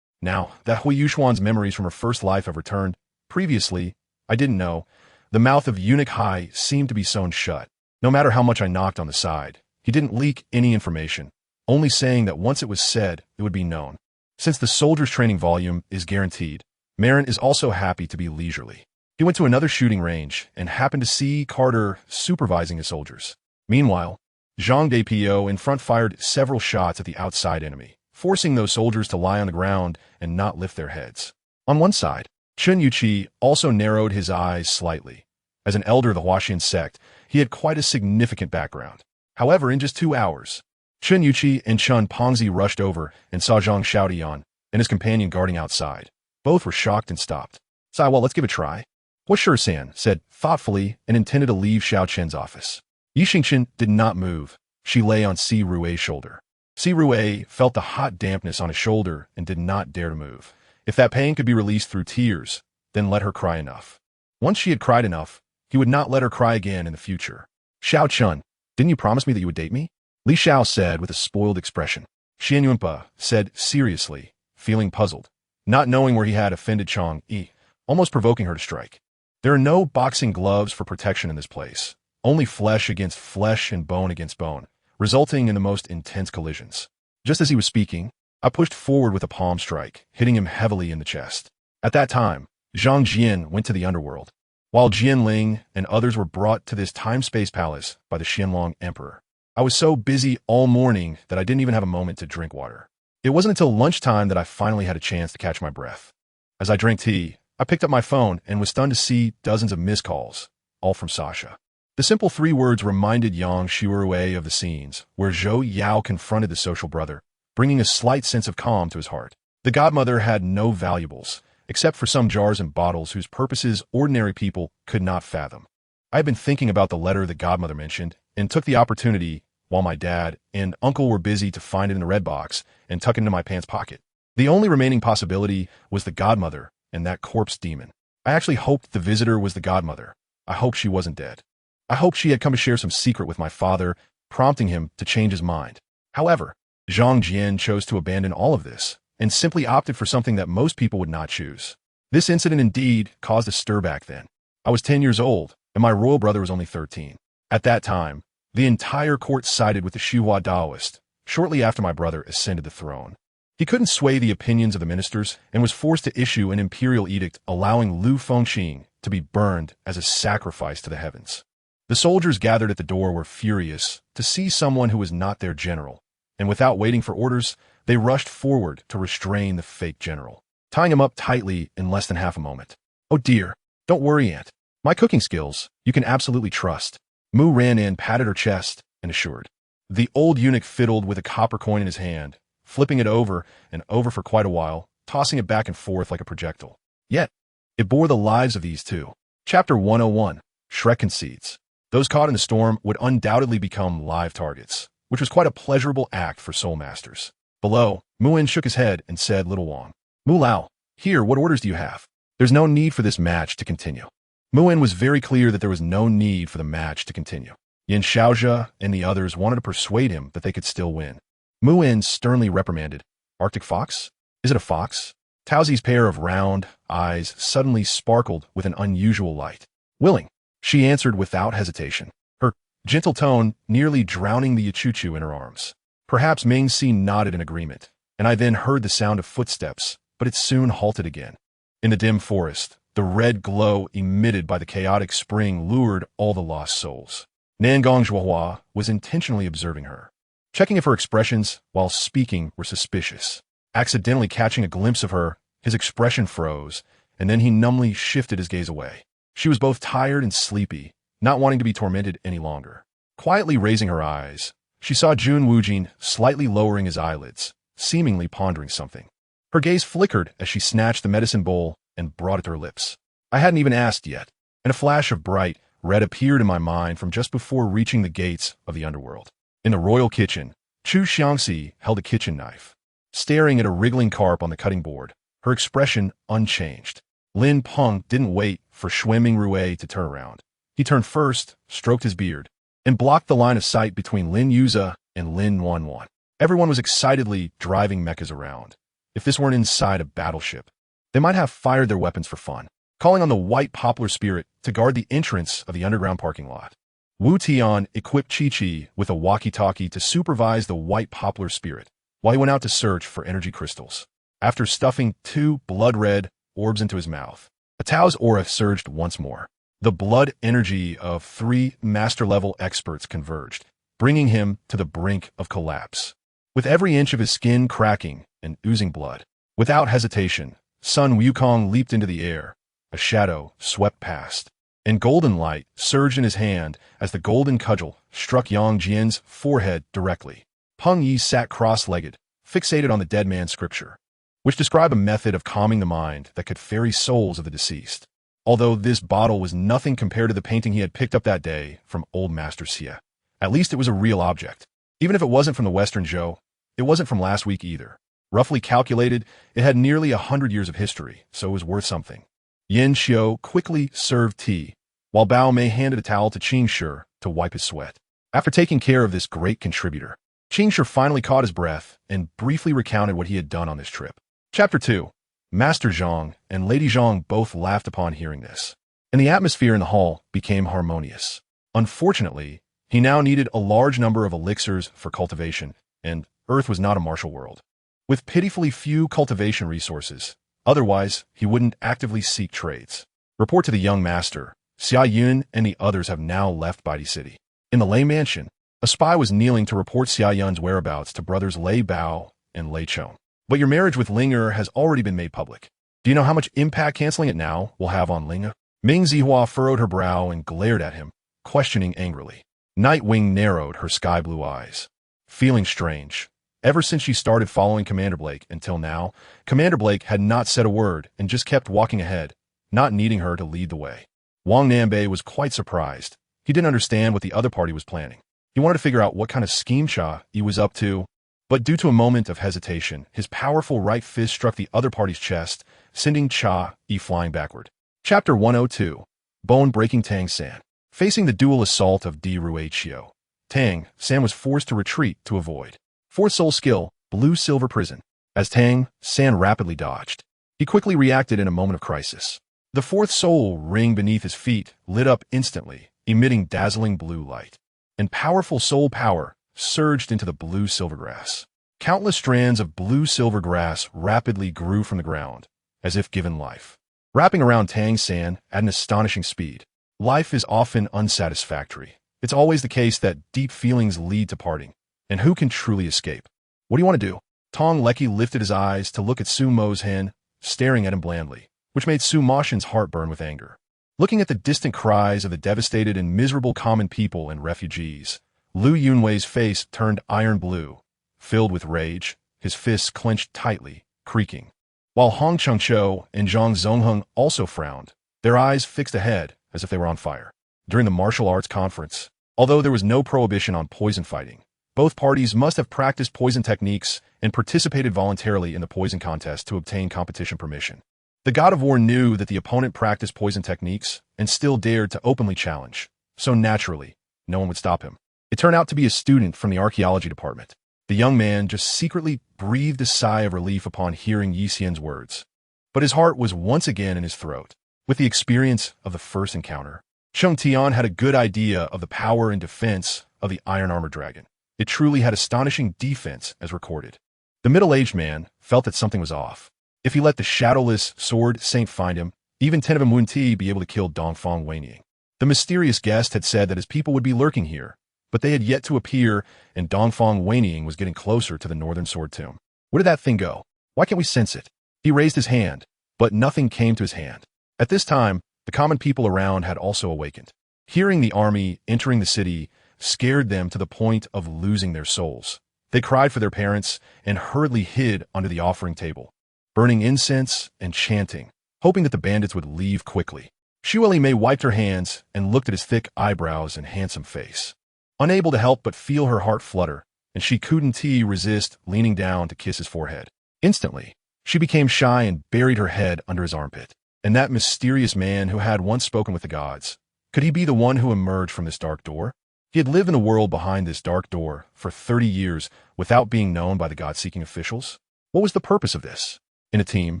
Now, that Huo Yuxuan's memories from her first life have returned. Previously, I didn't know, the mouth of Eunuch Hai seemed to be sewn shut. No matter how much I knocked on the side, he didn't leak any information, only saying that once it was said, it would be known. Since the soldier's training volume is guaranteed, Marin is also happy to be leisurely. He went to another shooting range and happened to see Carter supervising his soldiers. Meanwhile, Zhang Depio in front fired several shots at the outside enemy, forcing those soldiers to lie on the ground and not lift their heads. On one side, Chen Yuqi also narrowed his eyes slightly. As an elder of the Huaxian sect, he had quite a significant background. However, in just 2 hours, Chen Yuqi and Chen Pongzi rushed over and saw Zhang Xiaodian and his companion guarding outside. Both were shocked and stopped. Well, let's give it a try. Huo Yuxuan said thoughtfully and intended to leave Xiao Chen's office. Yi Xingchen did not move. She lay on Si Rue's shoulder. Si Rue felt the hot dampness on his shoulder and did not dare to move. If that pain could be released through tears, then let her cry enough. Once she had cried enough, he would not let her cry again in the future. Xiao Chun, didn't you promise me that you would date me? Li Xiao said with a spoiled expression. Xian Yunpa said seriously, feeling puzzled, not knowing where he had offended Chang Yi, almost provoking her to strike. There are no boxing gloves for protection in this place, only flesh against flesh and bone against bone, resulting in the most intense collisions. Just as he was speaking, I pushed forward with a palm strike, hitting him heavily in the chest. At that time, Zhang Jian went to the underworld, while Jianling and others were brought to this time-space palace by the Qianlong Emperor. I was so busy all morning that I didn't even have a moment to drink water. It wasn't until lunchtime that I finally had a chance to catch my breath. As I drank tea, I picked up my phone and was stunned to see dozens of missed calls, all from Sasha. The simple 3 words reminded Yang Shirue of the scenes where Zhou Yao confronted the social brother, bringing a slight sense of calm to his heart. The godmother had no valuables, except for some jars and bottles whose purposes ordinary people could not fathom. I had been thinking about the letter the godmother mentioned and took the opportunity, while my dad and uncle were busy, to find it in the red box and tuck it into my pants pocket. The only remaining possibility was the godmother and that corpse demon. I actually hoped the visitor was the godmother. I hoped she wasn't dead. I hoped she had come to share some secret with my father, prompting him to change his mind. However, Zhang Jian chose to abandon all of this and simply opted for something that most people would not choose. This incident indeed caused a stir back then. I was 10 years old, and my royal brother was only 13. At that time, the entire court sided with the Xihua Daoist, shortly after my brother ascended the throne. He couldn't sway the opinions of the ministers and was forced to issue an imperial edict allowing Lu Fengqing to be burned as a sacrifice to the heavens. The soldiers gathered at the door were furious to see someone who was not their general, and without waiting for orders, they rushed forward to restrain the fake general, tying him up tightly in less than half a moment. Oh dear, don't worry, Aunt. My cooking skills, you can absolutely trust. Mu ran in, patted her chest, and assured. The old eunuch fiddled with a copper coin in his hand, flipping it over and over for quite a while, tossing it back and forth like a projectile. Yet, it bore the lives of these two. Chapter 101, Shrek concedes. Those caught in the storm would undoubtedly become live targets, which was quite a pleasurable act for soul masters. Below, Muin shook his head and said, Little Wang, Mu Lao, here, what orders do you have? There's no need for this match to continue. Muin was very clear that there was no need for the match to continue. Yin Xiaozhe and the others wanted to persuade him that they could still win. Muin sternly reprimanded, Arctic fox? Is it a fox? Taozi's pair of round eyes suddenly sparkled with an unusual light. Willing, she answered without hesitation, her gentle tone nearly drowning the Yuchuchu in her arms. Perhaps Ming Si nodded in agreement, and I then heard the sound of footsteps, but it soon halted again. In the dim forest, the red glow emitted by the chaotic spring lured all the lost souls. Nangong Zhuohua was intentionally observing her, checking if her expressions while speaking were suspicious. Accidentally catching a glimpse of her, his expression froze, and then he numbly shifted his gaze away. She was both tired and sleepy, not wanting to be tormented any longer. Quietly raising her eyes, she saw Jun Wujin slightly lowering his eyelids, seemingly pondering something. Her gaze flickered as she snatched the medicine bowl and brought it to her lips. I hadn't even asked yet, and a flash of bright red appeared in my mind from just before reaching the gates of the underworld. In the royal kitchen, Chu Xiangxi held a kitchen knife, staring at a wriggling carp on the cutting board, her expression unchanged. Lin Peng didn't wait for Xueming Rue to turn around. He turned first, stroked his beard, and blocked the line of sight between Lin Yuze and Lin Wanwan. Everyone was excitedly driving mechas around. If this weren't inside a battleship, they might have fired their weapons for fun, calling on the white poplar spirit to guard the entrance of the underground parking lot. Wu Tian equipped Chi-Chi with a walkie-talkie to supervise the white poplar spirit, while he went out to search for energy crystals. After stuffing 2 blood-red orbs into his mouth, Atao's aura surged once more. The blood energy of 3 master-level experts converged, bringing him to the brink of collapse. With every inch of his skin cracking and oozing blood, without hesitation, Sun Wukong leaped into the air. A shadow swept past, and golden light surged in his hand as the golden cudgel struck Yang Jian's forehead directly. Peng Yi sat cross-legged, fixated on the dead man's scripture, which described a method of calming the mind that could ferry souls of the deceased. Although this bottle was nothing compared to the painting he had picked up that day from old Master Xie, at least it was a real object. Even if it wasn't from the Western Zhou, it wasn't from last week either. Roughly calculated, it had nearly 100 years of history, so it was worth something. Yin Xiu quickly served tea, while Bao Mei handed a towel to Qing Shi to wipe his sweat. After taking care of this great contributor, Qing Shi finally caught his breath and briefly recounted what he had done on this trip. Chapter 2. Master Zhang and Lady Zhang both laughed upon hearing this, and the atmosphere in the hall became harmonious. Unfortunately, he now needed a large number of elixirs for cultivation, and Earth was not a martial world, with pitifully few cultivation resources. Otherwise, he wouldn't actively seek trades. Report to the young master. Xia Yun and the others have now left Baidi City. In the Lei Mansion, a spy was kneeling to report Xia Yun's whereabouts to brothers Lei Bao and Lei Chong. But your marriage with Ling has already been made public. Do you know how much impact canceling it now will have on Ling? Ming Zihua furrowed her brow and glared at him, questioning angrily. Nightwing narrowed her sky-blue eyes. Feeling strange. Ever since she started following Commander Blake until now, Commander Blake had not said a word and just kept walking ahead, not needing her to lead the way. Wang Nanbei was quite surprised. He didn't understand what the other party was planning. He wanted to figure out what kind of scheme Cha Yi was up to, but due to a moment of hesitation, his powerful right fist struck the other party's chest, sending Cha Yi flying backward. Chapter 102. Bone-breaking Tang San. Facing the dual assault of Di Ruiqiu, Tang San was forced to retreat to avoid. Fourth soul skill, blue-silver prison. As Tang San rapidly dodged, he quickly reacted in a moment of crisis. The fourth soul ring beneath his feet lit up instantly, emitting dazzling blue light, and powerful soul power surged into the blue-silver grass. Countless strands of blue-silver grass rapidly grew from the ground, as if given life, wrapping around Tang San at an astonishing speed. Life is often unsatisfactory. It's always the case that deep feelings lead to parting, and who can truly escape? What do you want to do? Tong Leki lifted his eyes to look at Su Mo's hen, staring at him blandly, which made Su Moshen's heart burn with anger. Looking at the distant cries of the devastated and miserable common people and refugees, Lu Yunwei's face turned iron blue, filled with rage, his fists clenched tightly, creaking. While Hong Chengqiu and Zhang Zongheng also frowned, their eyes fixed ahead as if they were on fire. During the martial arts conference, although there was no prohibition on poison fighting, both parties must have practiced poison techniques and participated voluntarily in the poison contest to obtain competition permission. The God of War knew that the opponent practiced poison techniques and still dared to openly challenge, so naturally, no one would stop him. It turned out to be a student from the archaeology department. The young man just secretly breathed a sigh of relief upon hearing Yi Xian's words. But his heart was once again in his throat. With the experience of the first encounter, Cheng Tian had a good idea of the power and defense of the iron armored dragon. It truly had astonishing defense as recorded. The middle-aged man felt that something was off. If he let the shadowless sword saint find him, even 10 of them wouldn't be able to kill Dongfang Weining. The mysterious guest had said that his people would be lurking here, but they had yet to appear, and Dongfang Weining was getting closer to the northern sword tomb. Where did that thing go? Why can't we sense it? He raised his hand, but nothing came to his hand. At this time, the common people around had also awakened. Hearing the army entering the city scared them to the point of losing their souls. They cried for their parents and hurriedly hid under the offering table, burning incense and chanting, hoping that the bandits would leave quickly. Xu Mei wiped her hands and looked at his thick eyebrows and handsome face, unable to help but feel her heart flutter, and she couldn't resist leaning down to kiss his forehead. Instantly, she became shy and buried her head under his armpit. And that mysterious man who had once spoken with the gods, could he be the one who emerged from this dark door? He had lived in a world behind this dark door for 30 years without being known by the god-seeking officials. What was the purpose of this? In a team,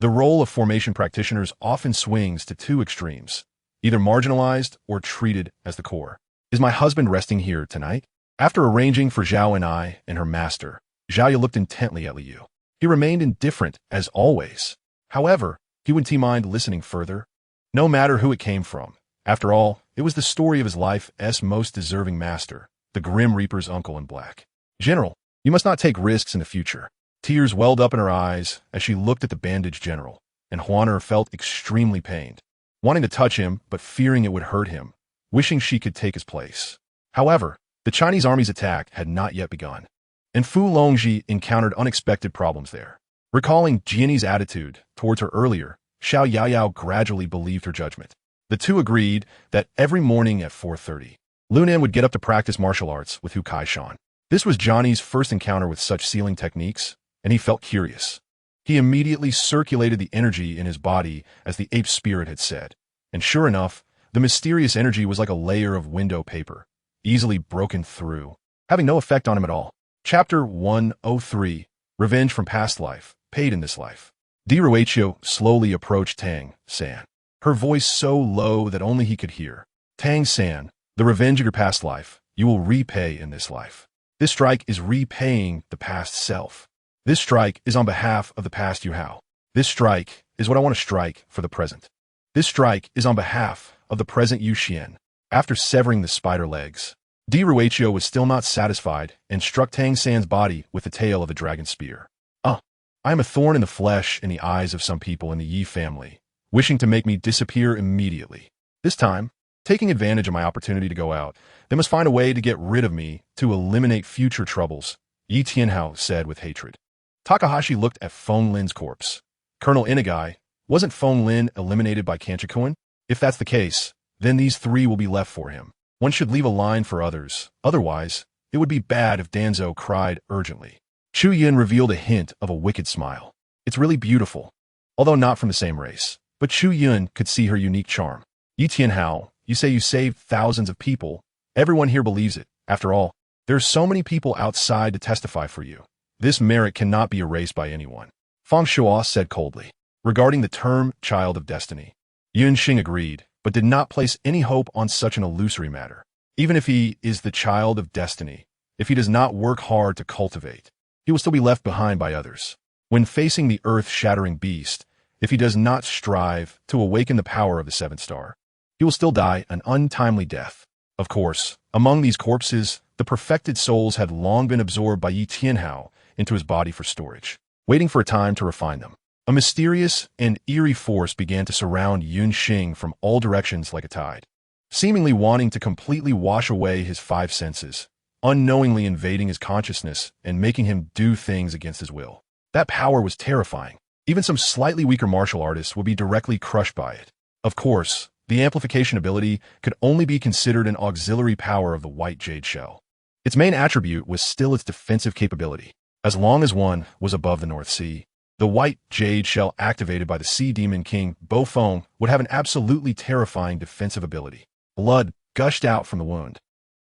the role of formation practitioners often swings to two extremes, either marginalized or treated as the core. Is my husband resting here tonight? After arranging for Zhao and I and her master, Zhao looked intently at Liu. He remained indifferent as always. However, He wouldn't mind listening further. No matter who it came from. After all, it was the story of his life's most deserving master, the Grim Reaper's uncle in black. General, you must not take risks in the future. Tears welled up in her eyes as she looked at the bandaged general, and Huaner felt extremely pained, wanting to touch him but fearing it would hurt him, wishing she could take his place. However, the Chinese army's attack had not yet begun, and Fu Longji encountered unexpected problems there. Recalling Jianyi's attitude towards her earlier, Xiao Yaoyao gradually believed her judgment. The two agreed that every morning at 4:30, Lunan would get up to practice martial arts with Hu Kaishan. This was Johnny's first encounter with such sealing techniques, and he felt curious. He immediately circulated the energy in his body as the ape spirit had said, and sure enough, the mysterious energy was like a layer of window paper, easily broken through, having no effect on him at all. Chapter 103, Revenge from Past Life, Paid in This Life. Huo slowly approached Tang San, her voice so low that only he could hear. Tang San, the revenge of your past life, you will repay in this life. This strike is repaying the past self. This strike is on behalf of the past Yuhao. This strike is what I want to strike for the present. This strike is on behalf of the present Yuxian. After severing the spider legs, Huo was still not satisfied and struck Tang San's body with the tail of the dragon spear. I am a thorn in the flesh in the eyes of some people in the Yi family, wishing to make me disappear immediately. This time, taking advantage of my opportunity to go out, they must find a way to get rid of me to eliminate future troubles, Yi Tianhao said with hatred. Takahashi looked at Feng Lin's corpse. Colonel Inagai, wasn't Feng Lin eliminated by Kanchikuan? If that's the case, then these three will be left for him. One should leave a line for others, otherwise, it would be bad if Danzo cried urgently. Chu Yin revealed a hint of a wicked smile. It's really beautiful, although not from the same race, but Chu Yun could see her unique charm. Yi Tianhao, you say you saved thousands of people. Everyone here believes it. After all, there are so many people outside to testify for you. This merit cannot be erased by anyone. Fang Shuo said coldly. Regarding the term child of destiny, Yun Xing agreed, but did not place any hope on such an illusory matter. Even if he is the child of destiny, if he does not work hard to cultivate, he will still be left behind by others. When facing the earth-shattering beast, if he does not strive to awaken the power of the seventh star, he will still die an untimely death. Of course, among these corpses, the perfected souls had long been absorbed by Yi Tianhao into his body for storage, waiting for a time to refine them. A mysterious and eerie force began to surround Yun Xing from all directions like a tide, seemingly wanting to completely wash away his five senses, unknowingly invading his consciousness and making him do things against his will. That power was terrifying. Even some slightly weaker martial artists would be directly crushed by it. Of course, the amplification ability could only be considered an auxiliary power of the white jade shell. Its main attribute was still its defensive capability. As long as one was above the North Sea, the white jade shell activated by the sea demon king Bo Feng would have an absolutely terrifying defensive ability. Blood gushed out from the wound,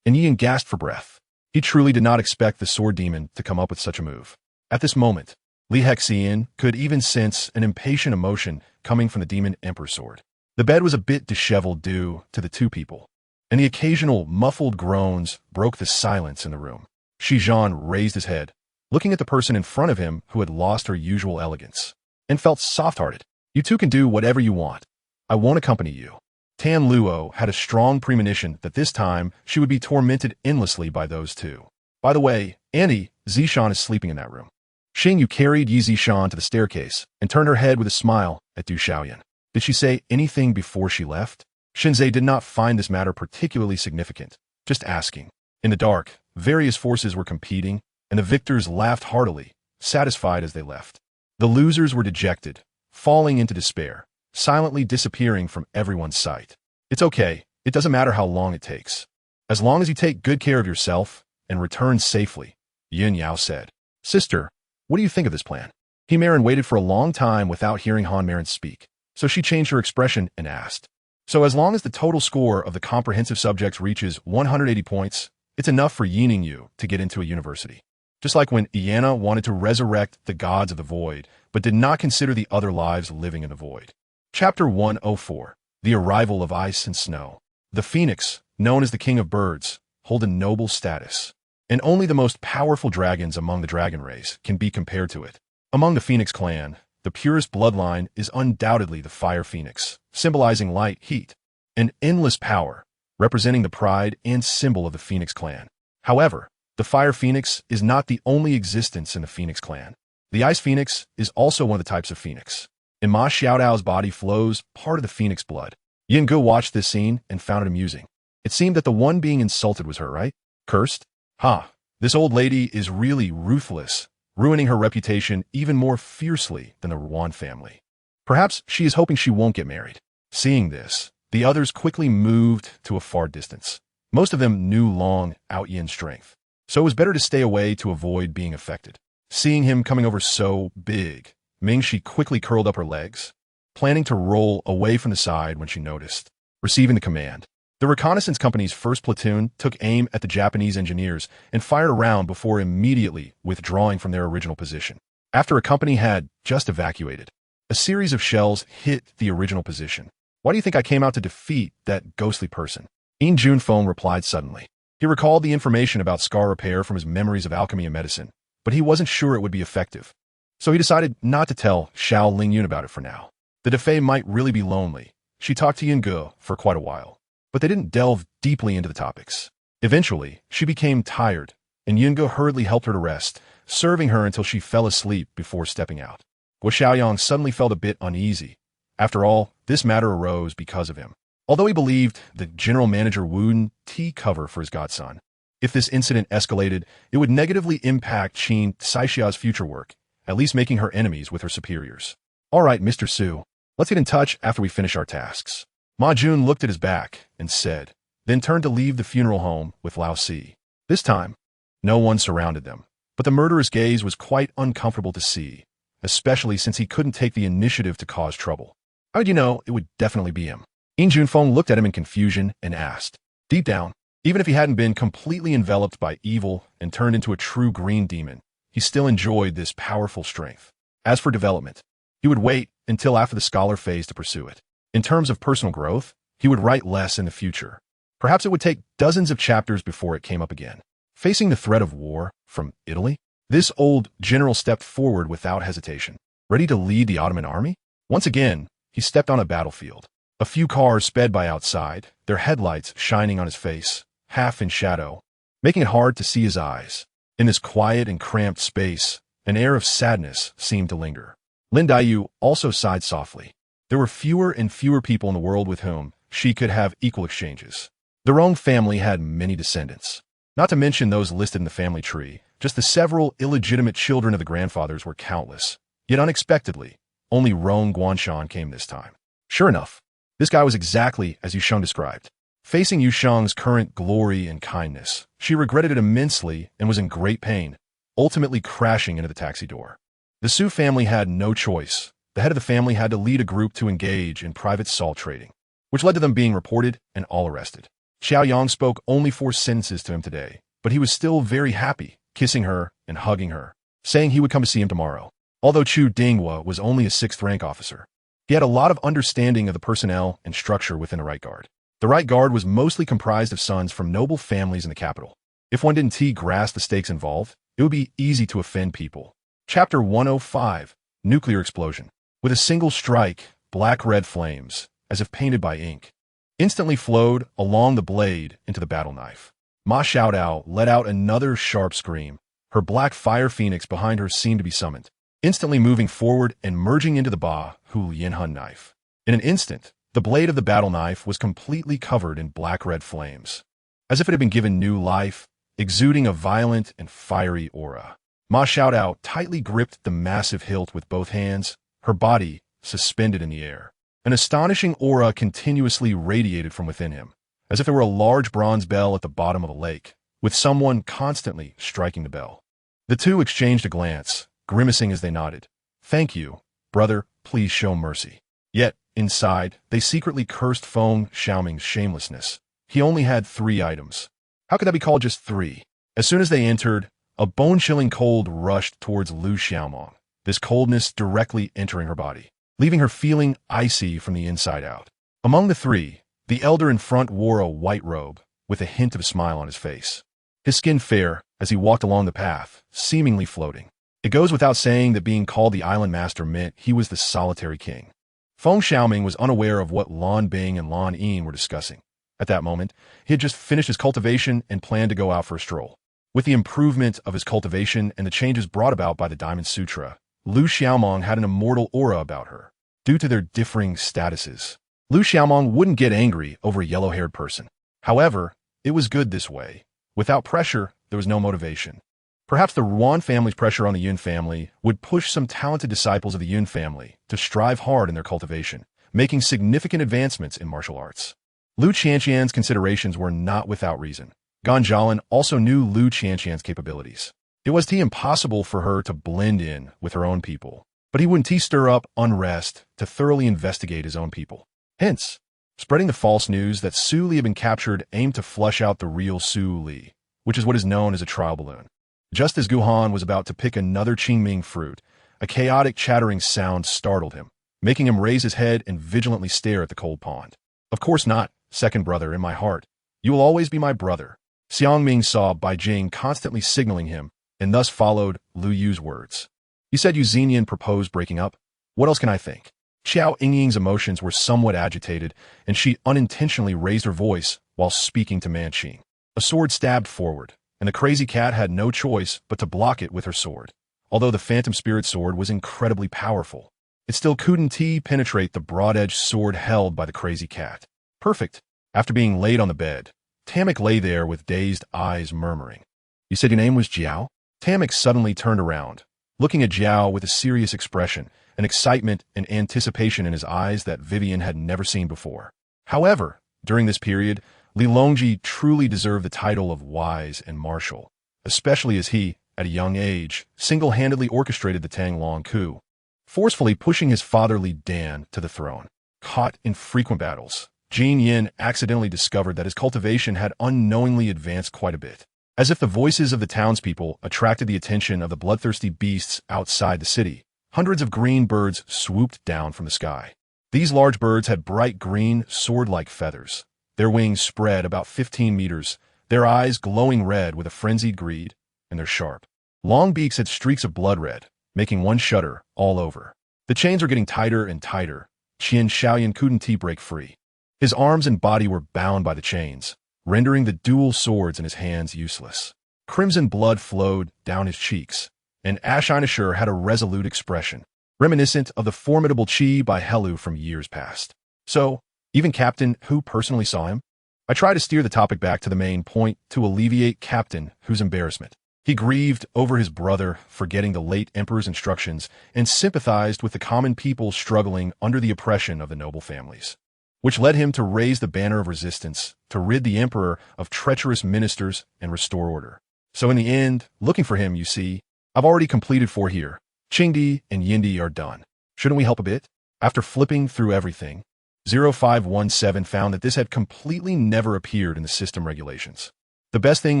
and Yin gasped for breath. He truly did not expect the sword demon to come up with such a move. At this moment, Li Hexian could even sense an impatient emotion coming from the demon emperor sword. The bed was a bit disheveled due to the two people, and the occasional muffled groans broke the silence in the room. Shizhan raised his head, looking at the person in front of him who had lost her usual elegance, and felt soft-hearted. You two can do whatever you want. I won't accompany you. Tan Luo had a strong premonition that this time she would be tormented endlessly by those two. By the way, Annie, Zishan is sleeping in that room. Xing Yu carried Yi Zishan to the staircase and turned her head with a smile at Du Xiaoyan. Did she say anything before she left? Shinzei did not find this matter particularly significant, just asking. In the dark, various forces were competing, and the victors laughed heartily, satisfied as they left. The losers were dejected, falling into despair, silently disappearing from everyone's sight. It's okay, it doesn't matter how long it takes. As long as you take good care of yourself and return safely, Yin Yao said. Sister, what do you think of this plan? He Marin waited for a long time without hearing Han Marin speak, so she changed her expression and asked. So as long as the total score of the comprehensive subjects reaches 180 points, it's enough for Yining Yu to get into a university. Just like when Iana wanted to resurrect the gods of the void, but did not consider the other lives living in the void. Chapter 104, The Arrival of Ice and Snow. The phoenix, known as the king of birds, hold a noble status, and only the most powerful dragons among the dragon race can be compared to it. Among the phoenix clan, the purest bloodline is undoubtedly the fire phoenix, symbolizing light, heat, and endless power, representing the pride and symbol of the Phoenix clan. However, the fire phoenix is not the only existence in the Phoenix clan. The ice phoenix is also one of the types of phoenix. In Ma Xiaodao's body flows part of the phoenix blood. Yin Ge watched this scene and found it amusing. It seemed that the one being insulted was her, right? Cursed? Ha! This old lady is really ruthless, ruining her reputation even more fiercely than the Yuan family. Perhaps she is hoping she won't get married. Seeing this, the others quickly moved to a far distance. Most of them knew Long out Yin's strength, so it was better to stay away to avoid being affected. Seeing him coming over so big, Mingxi quickly curled up her legs, planning to roll away from the side when she noticed. Receiving the command, the reconnaissance company's first platoon took aim at the Japanese engineers and fired a round before immediately withdrawing from their original position. After a company had just evacuated, a series of shells hit the original position. Why do you think I came out to defeat that ghostly person? Yin Junfeng replied suddenly. He recalled the information about scar repair from his memories of alchemy and medicine, but he wasn't sure it would be effective. So he decided not to tell Xiao Lingyun about it for now. The Defei might really be lonely. She talked to Yin Ge for quite a while, but they didn't delve deeply into the topics. Eventually, she became tired, and Yin Ge hurriedly helped her to rest, serving her until she fell asleep before stepping out. Guo Xiaoyang suddenly felt a bit uneasy. After all, this matter arose because of him. Although he believed the general manager wouldn't take cover for his godson, if this incident escalated, it would negatively impact Qin Saixia's future work, at least making her enemies with her superiors. All right, Mr. Su, let's get in touch after we finish our tasks. Ma Jun looked at his back and said, then turned to leave the funeral home with Lao Si. This time, no one surrounded them, but the murderer's gaze was quite uncomfortable to see, especially since he couldn't take the initiative to cause trouble. How did you know it would definitely be him? Yin Junfeng looked at him in confusion and asked. Deep down, even if he hadn't been completely enveloped by evil and turned into a true green demon, he still enjoyed this powerful strength. As for development, he would wait until after the scholar phase to pursue it. In terms of personal growth, he would write less in the future. Perhaps it would take dozens of chapters before it came up again. Facing the threat of war from Italy, this old general stepped forward without hesitation, ready to lead the Ottoman army. Once again, he stepped on a battlefield. A few cars sped by outside, their headlights shining on his face, half in shadow, making it hard to see his eyes. In this quiet and cramped space, an air of sadness seemed to linger. Lin Daiyu also sighed softly. There were fewer and fewer people in the world with whom she could have equal exchanges. The Rong family had many descendants. Not to mention those listed in the family tree, just the several illegitimate children of the grandfathers were countless. Yet unexpectedly, only Rong Guanshan came this time. Sure enough, this guy was exactly as Yusheng described. Facing Yusheng's current glory and kindness, she regretted it immensely and was in great pain, ultimately crashing into the taxi door. The Su family had no choice. The head of the family had to lead a group to engage in private salt trading, which led to them being reported and all arrested. Xiao Yang spoke only 4 sentences to him today, but he was still very happy, kissing her and hugging her, saying he would come to see him tomorrow. Although Chu Dinghua was only a 6th rank officer, he had a lot of understanding of the personnel and structure within the Right Guard. The Right Guard was mostly comprised of sons from noble families in the capital. If one didn't grasp the stakes involved, it would be easy to offend people. Chapter 105, Nuclear Explosion. With a single strike, black-red flames, as if painted by ink, instantly flowed along the blade into the battle knife. Ma Xiaodao let out another sharp scream. Her black fire phoenix behind her seemed to be summoned, instantly moving forward and merging into the Ba Hu Yinhun knife. In an instant, the blade of the battle knife was completely covered in black-red flames, as if it had been given new life, exuding a violent and fiery aura. Ma Xiaodao tightly gripped the massive hilt with both hands, her body suspended in the air. An astonishing aura continuously radiated from within him, as if there were a large bronze bell at the bottom of the lake, with someone constantly striking the bell. The two exchanged a glance, grimacing as they nodded. Thank you, brother, please show mercy. Yet, inside, they secretly cursed Feng Xiaoming's shamelessness. He only had 3 items. How could that be called just 3? As soon as they entered, a bone-chilling cold rushed towards Lu Xiaomong, this coldness directly entering her body, leaving her feeling icy from the inside out. Among the 3, the elder in front wore a white robe, with a hint of a smile on his face. His skin fair as he walked along the path, seemingly floating. It goes without saying that being called the Island Master meant he was the solitary king. Feng Xiaoming was unaware of what Lan Bing and Lan Yin were discussing. At that moment, he had just finished his cultivation and planned to go out for a stroll. With the improvement of his cultivation and the changes brought about by the Diamond Sutra, Lu Xiaomong had an immortal aura about her. Due to their differing statuses, Lu Xiaomong wouldn't get angry over a yellow-haired person. However, it was good this way. Without pressure, there was no motivation. Perhaps the Ruan family's pressure on the Yun family would push some talented disciples of the Yun family to strive hard in their cultivation, making significant advancements in martial arts. Lu Qianqian's considerations were not without reason. Ganjialan also knew Lu Qianqian's capabilities. It was impossible for her to blend in with her own people, but he wouldn't stir up unrest to thoroughly investigate his own people. Hence, spreading the false news that Su Li had been captured aimed to flush out the real Su Li, which is what is known as a trial balloon. Just as Guhan was about to pick another Qingming fruit, a chaotic chattering sound startled him, making him raise his head and vigilantly stare at the cold pond. Of course not, second brother in my heart. You will always be my brother. Xiangming saw Bai Jing constantly signaling him, and thus followed Lu Yu's words. You said you Xenian proposed breaking up? What else can I think? Xiao Yingying's emotions were somewhat agitated, and she unintentionally raised her voice while speaking to Manqing. A sword stabbed forward, and the crazy cat had no choice but to block it with her sword. Although the phantom spirit sword was incredibly powerful, it still couldn't penetrate the broad-edged sword held by the crazy cat. Perfect. After being laid on the bed, Tamik lay there with dazed eyes murmuring. You said your name was Jiao? Tamik suddenly turned around, looking at Jiao with a serious expression, an excitement and anticipation in his eyes that Vivian had never seen before. However, during this period, Li Longji truly deserved the title of wise and martial, especially as he, at a young age, single-handedly orchestrated the Tang Long coup, forcefully pushing his father Li Dan to the throne. Caught in frequent battles, Jin Yin accidentally discovered that his cultivation had unknowingly advanced quite a bit. As if the voices of the townspeople attracted the attention of the bloodthirsty beasts outside the city, hundreds of green birds swooped down from the sky. These large birds had bright green, sword-like feathers. Their wings spread about 15 meters, their eyes glowing red with a frenzied greed, and their sharp, long beaks had streaks of blood red, making one shudder all over. The chains were getting tighter and tighter. Qian Shaoyan couldn't break free. His arms and body were bound by the chains, rendering the dual swords in his hands useless. Crimson blood flowed down his cheeks, and Ashina had a resolute expression, reminiscent of the formidable Qi by Helu from years past. So, even Captain Hu personally saw him? I try to steer the topic back to the main point to alleviate Captain Hu's embarrassment. He grieved over his brother forgetting the late emperor's instructions and sympathized with the common people struggling under the oppression of the noble families, which led him to raise the banner of resistance to rid the emperor of treacherous ministers and restore order. So in the end, looking for him, you see, I've already completed 4 here. Qingdi and Yindi are done. Shouldn't we help a bit? After flipping through everything, 0517 found that this had completely never appeared in the system regulations. The best thing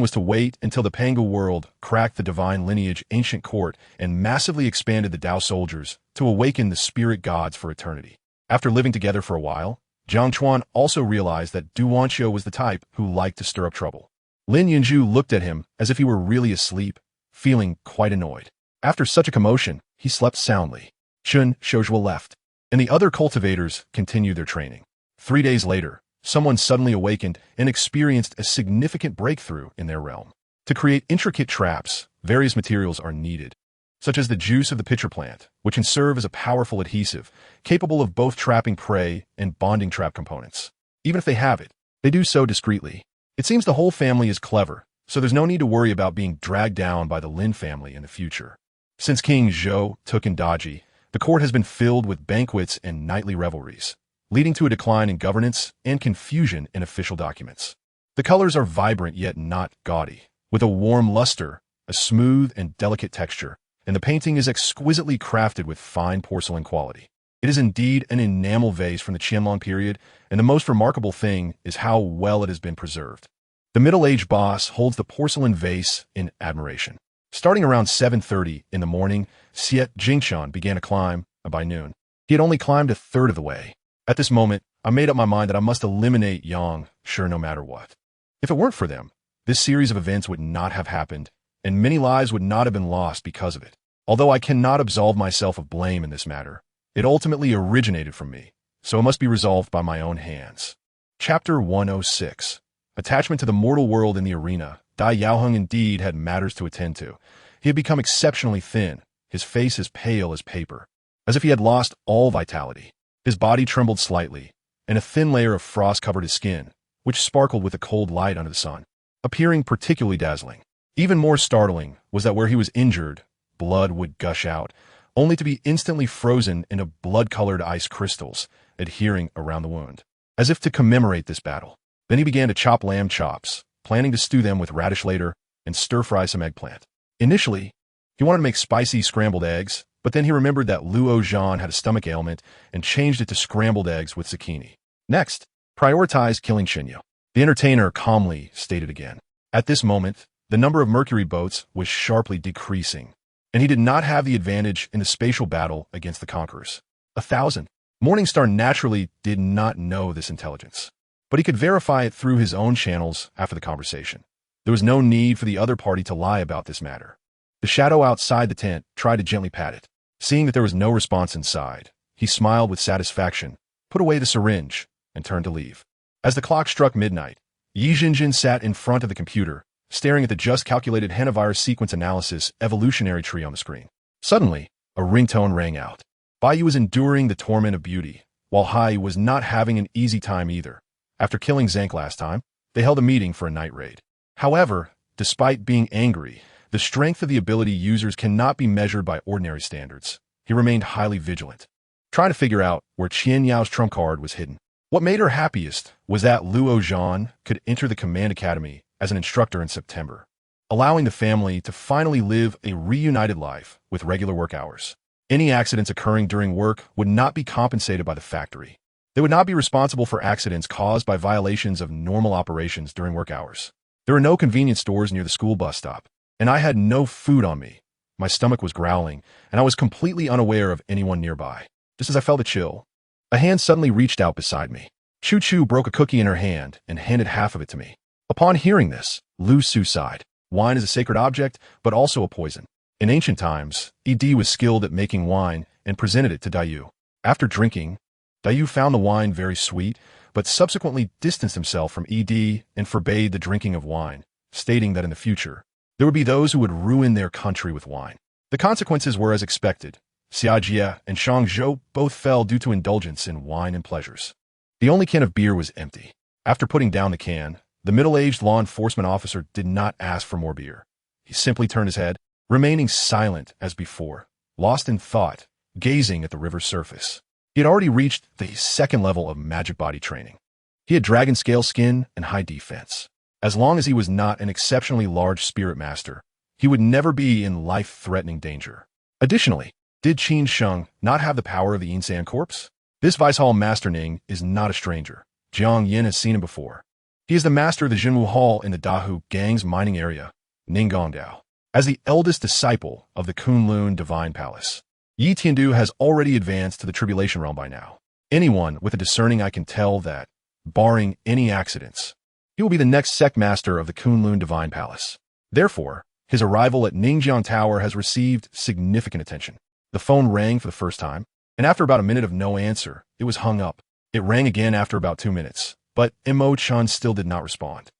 was to wait until the Pangu world cracked the divine lineage ancient court and massively expanded the Dao soldiers to awaken the spirit gods for eternity. After living together for a while, Jiang Chuan also realized that Du Wanqiu was the type who liked to stir up trouble. Lin Yunju looked at him as if he were really asleep, feeling quite annoyed. After such a commotion, he slept soundly. Chun Shouzhua left, and the other cultivators continued their training. 3 days later, someone suddenly awakened and experienced a significant breakthrough in their realm. To create intricate traps, various materials are needed, such as the juice of the pitcher plant, which can serve as a powerful adhesive, capable of both trapping prey and bonding trap components. Even if they have it, they do so discreetly. It seems the whole family is clever, so there's no need to worry about being dragged down by the Lin family in the future. Since King Zhou took in Daji, the court has been filled with banquets and nightly revelries, leading to a decline in governance and confusion in official documents. The colors are vibrant yet not gaudy, with a warm luster, a smooth and delicate texture, and the painting is exquisitely crafted with fine porcelain quality. It is indeed an enamel vase from the Qianlong period, and the most remarkable thing is how well it has been preserved. The middle-aged boss holds the porcelain vase in admiration. Starting around 7:30 in the morning, Xiet Jingshan began to climb, and by noon, he had only climbed a third of the way. At this moment, I made up my mind that I must eliminate Yang, sure no matter what. If it weren't for them, this series of events would not have happened, and many lives would not have been lost because of it. Although I cannot absolve myself of blame in this matter, it ultimately originated from me, so it must be resolved by my own hands. Chapter 106. Attachment to the mortal world in the arena. Dai Huabin indeed had matters to attend to. He had become exceptionally thin, his face as pale as paper, as if he had lost all vitality. His body trembled slightly, and a thin layer of frost covered his skin, which sparkled with the cold light under the sun, appearing particularly dazzling. Even more startling was that where he was injured, blood would gush out, only to be instantly frozen into blood-colored ice crystals, adhering around the wound, as if to commemorate this battle. Then he began to chop lamb chops, planning to stew them with radish later and stir-fry some eggplant. Initially, he wanted to make spicy scrambled eggs, but then he remembered that Huo Yuxuan had a stomach ailment and changed it to scrambled eggs with zucchini. Next, prioritize killing Xinyu. The entertainer calmly stated again. At this moment, the number of mercury boats was sharply decreasing, and he did not have the advantage in the spatial battle against the conquerors. 1,000. Morningstar naturally did not know this intelligence, but he could verify it through his own channels after the conversation. There was no need for the other party to lie about this matter. The shadow outside the tent tried to gently pat it. Seeing that there was no response inside, he smiled with satisfaction, put away the syringe, and turned to leave. As the clock struck midnight, Yi Jinjin sat in front of the computer, staring at the just-calculated hennavirus sequence analysis evolutionary tree on the screen. Suddenly, a ringtone rang out. Bai Yu was enduring the torment of beauty, while Hai was not having an easy time either. After killing Zank last time, they held a meeting for a night raid. However, despite being angry, the strength of the ability users cannot be measured by ordinary standards. He remained highly vigilant, trying to figure out where Qian Yao's trump card was hidden. What made her happiest was that Huo Yuxuan could enter the Command Academy as an instructor in September, allowing the family to finally live a reunited life with regular work hours. Any accidents occurring during work would not be compensated by the factory. They would not be responsible for accidents caused by violations of normal operations during work hours. There were no convenience stores near the school bus stop, and I had no food on me. My stomach was growling, and I was completely unaware of anyone nearby. Just as I felt a chill, a hand suddenly reached out beside me. Chu Chu broke a cookie in her hand and handed half of it to me. Upon hearing this, Lu Su sighed. Wine is a sacred object, but also a poison. In ancient times, Ed was skilled at making wine and presented it to Dai Yu. After drinking, Dai Yu found the wine very sweet, but subsequently distanced himself from Ed and forbade the drinking of wine, stating that in the future, there would be those who would ruin their country with wine. The consequences were as expected. Xia Jie and Shang Zhou both fell due to indulgence in wine and pleasures. The only can of beer was empty. After putting down the can, the middle-aged law enforcement officer did not ask for more beer. He simply turned his head, remaining silent as before, lost in thought, gazing at the river's surface. He had already reached the second level of magic body training. He had dragon scale skin and high defense. As long as he was not an exceptionally large spirit master, he would never be in life-threatening danger. Additionally, did Qin Sheng not have the power of the Insan corpse? This Vice Hall Master Ning is not a stranger. Jiang Yin has seen him before. He is the master of the Jinwu Hall in the Dahu Gang's mining area, Ninggongdao. As the eldest disciple of the Kunlun Divine Palace, Yi Tiandu has already advanced to the Tribulation Realm by now. Anyone with a discerning eye can tell that, barring any accidents, he will be the next sect master of the Kunlun Divine Palace. Therefore, his arrival at Ningjiang Tower has received significant attention. The phone rang for the first time, and after about a minute of no answer, it was hung up. It rang again after about 2 minutes, but Imo Chun still did not respond.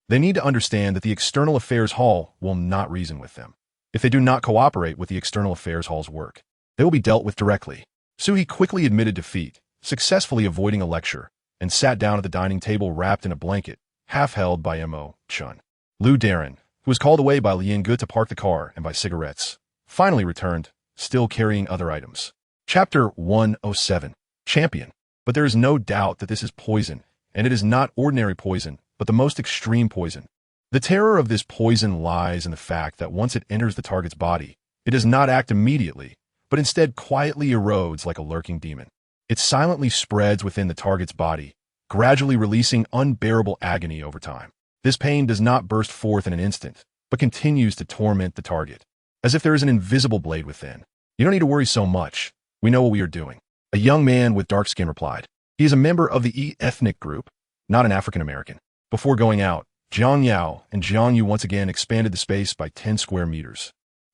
They need to understand that the External Affairs Hall will not reason with them. If they do not cooperate with the External Affairs Hall's work, they will be dealt with directly. Suhi quickly admitted defeat, successfully avoiding a lecture, and sat down at the dining table wrapped in a blanket, half held by Imo Chun. Lu Darren, who was called away by Lian Gu to park the car and buy cigarettes, finally returned, still carrying other items. Chapter 107. Champion. But there is no doubt that this is poison, and it is not ordinary poison, but the most extreme poison. The terror of this poison lies in the fact that once it enters the target's body, it does not act immediately, but instead quietly erodes like a lurking demon. It silently spreads within the target's body, gradually releasing unbearable agony over time. This pain does not burst forth in an instant, but continues to torment the target, as if there is an invisible blade within. You don't need to worry so much. We know what we are doing. A young man with dark skin replied. He is a member of the E ethnic group, not an African American. Before going out, Jiang Yao and Jiang Yu once again expanded the space by 10 square meters.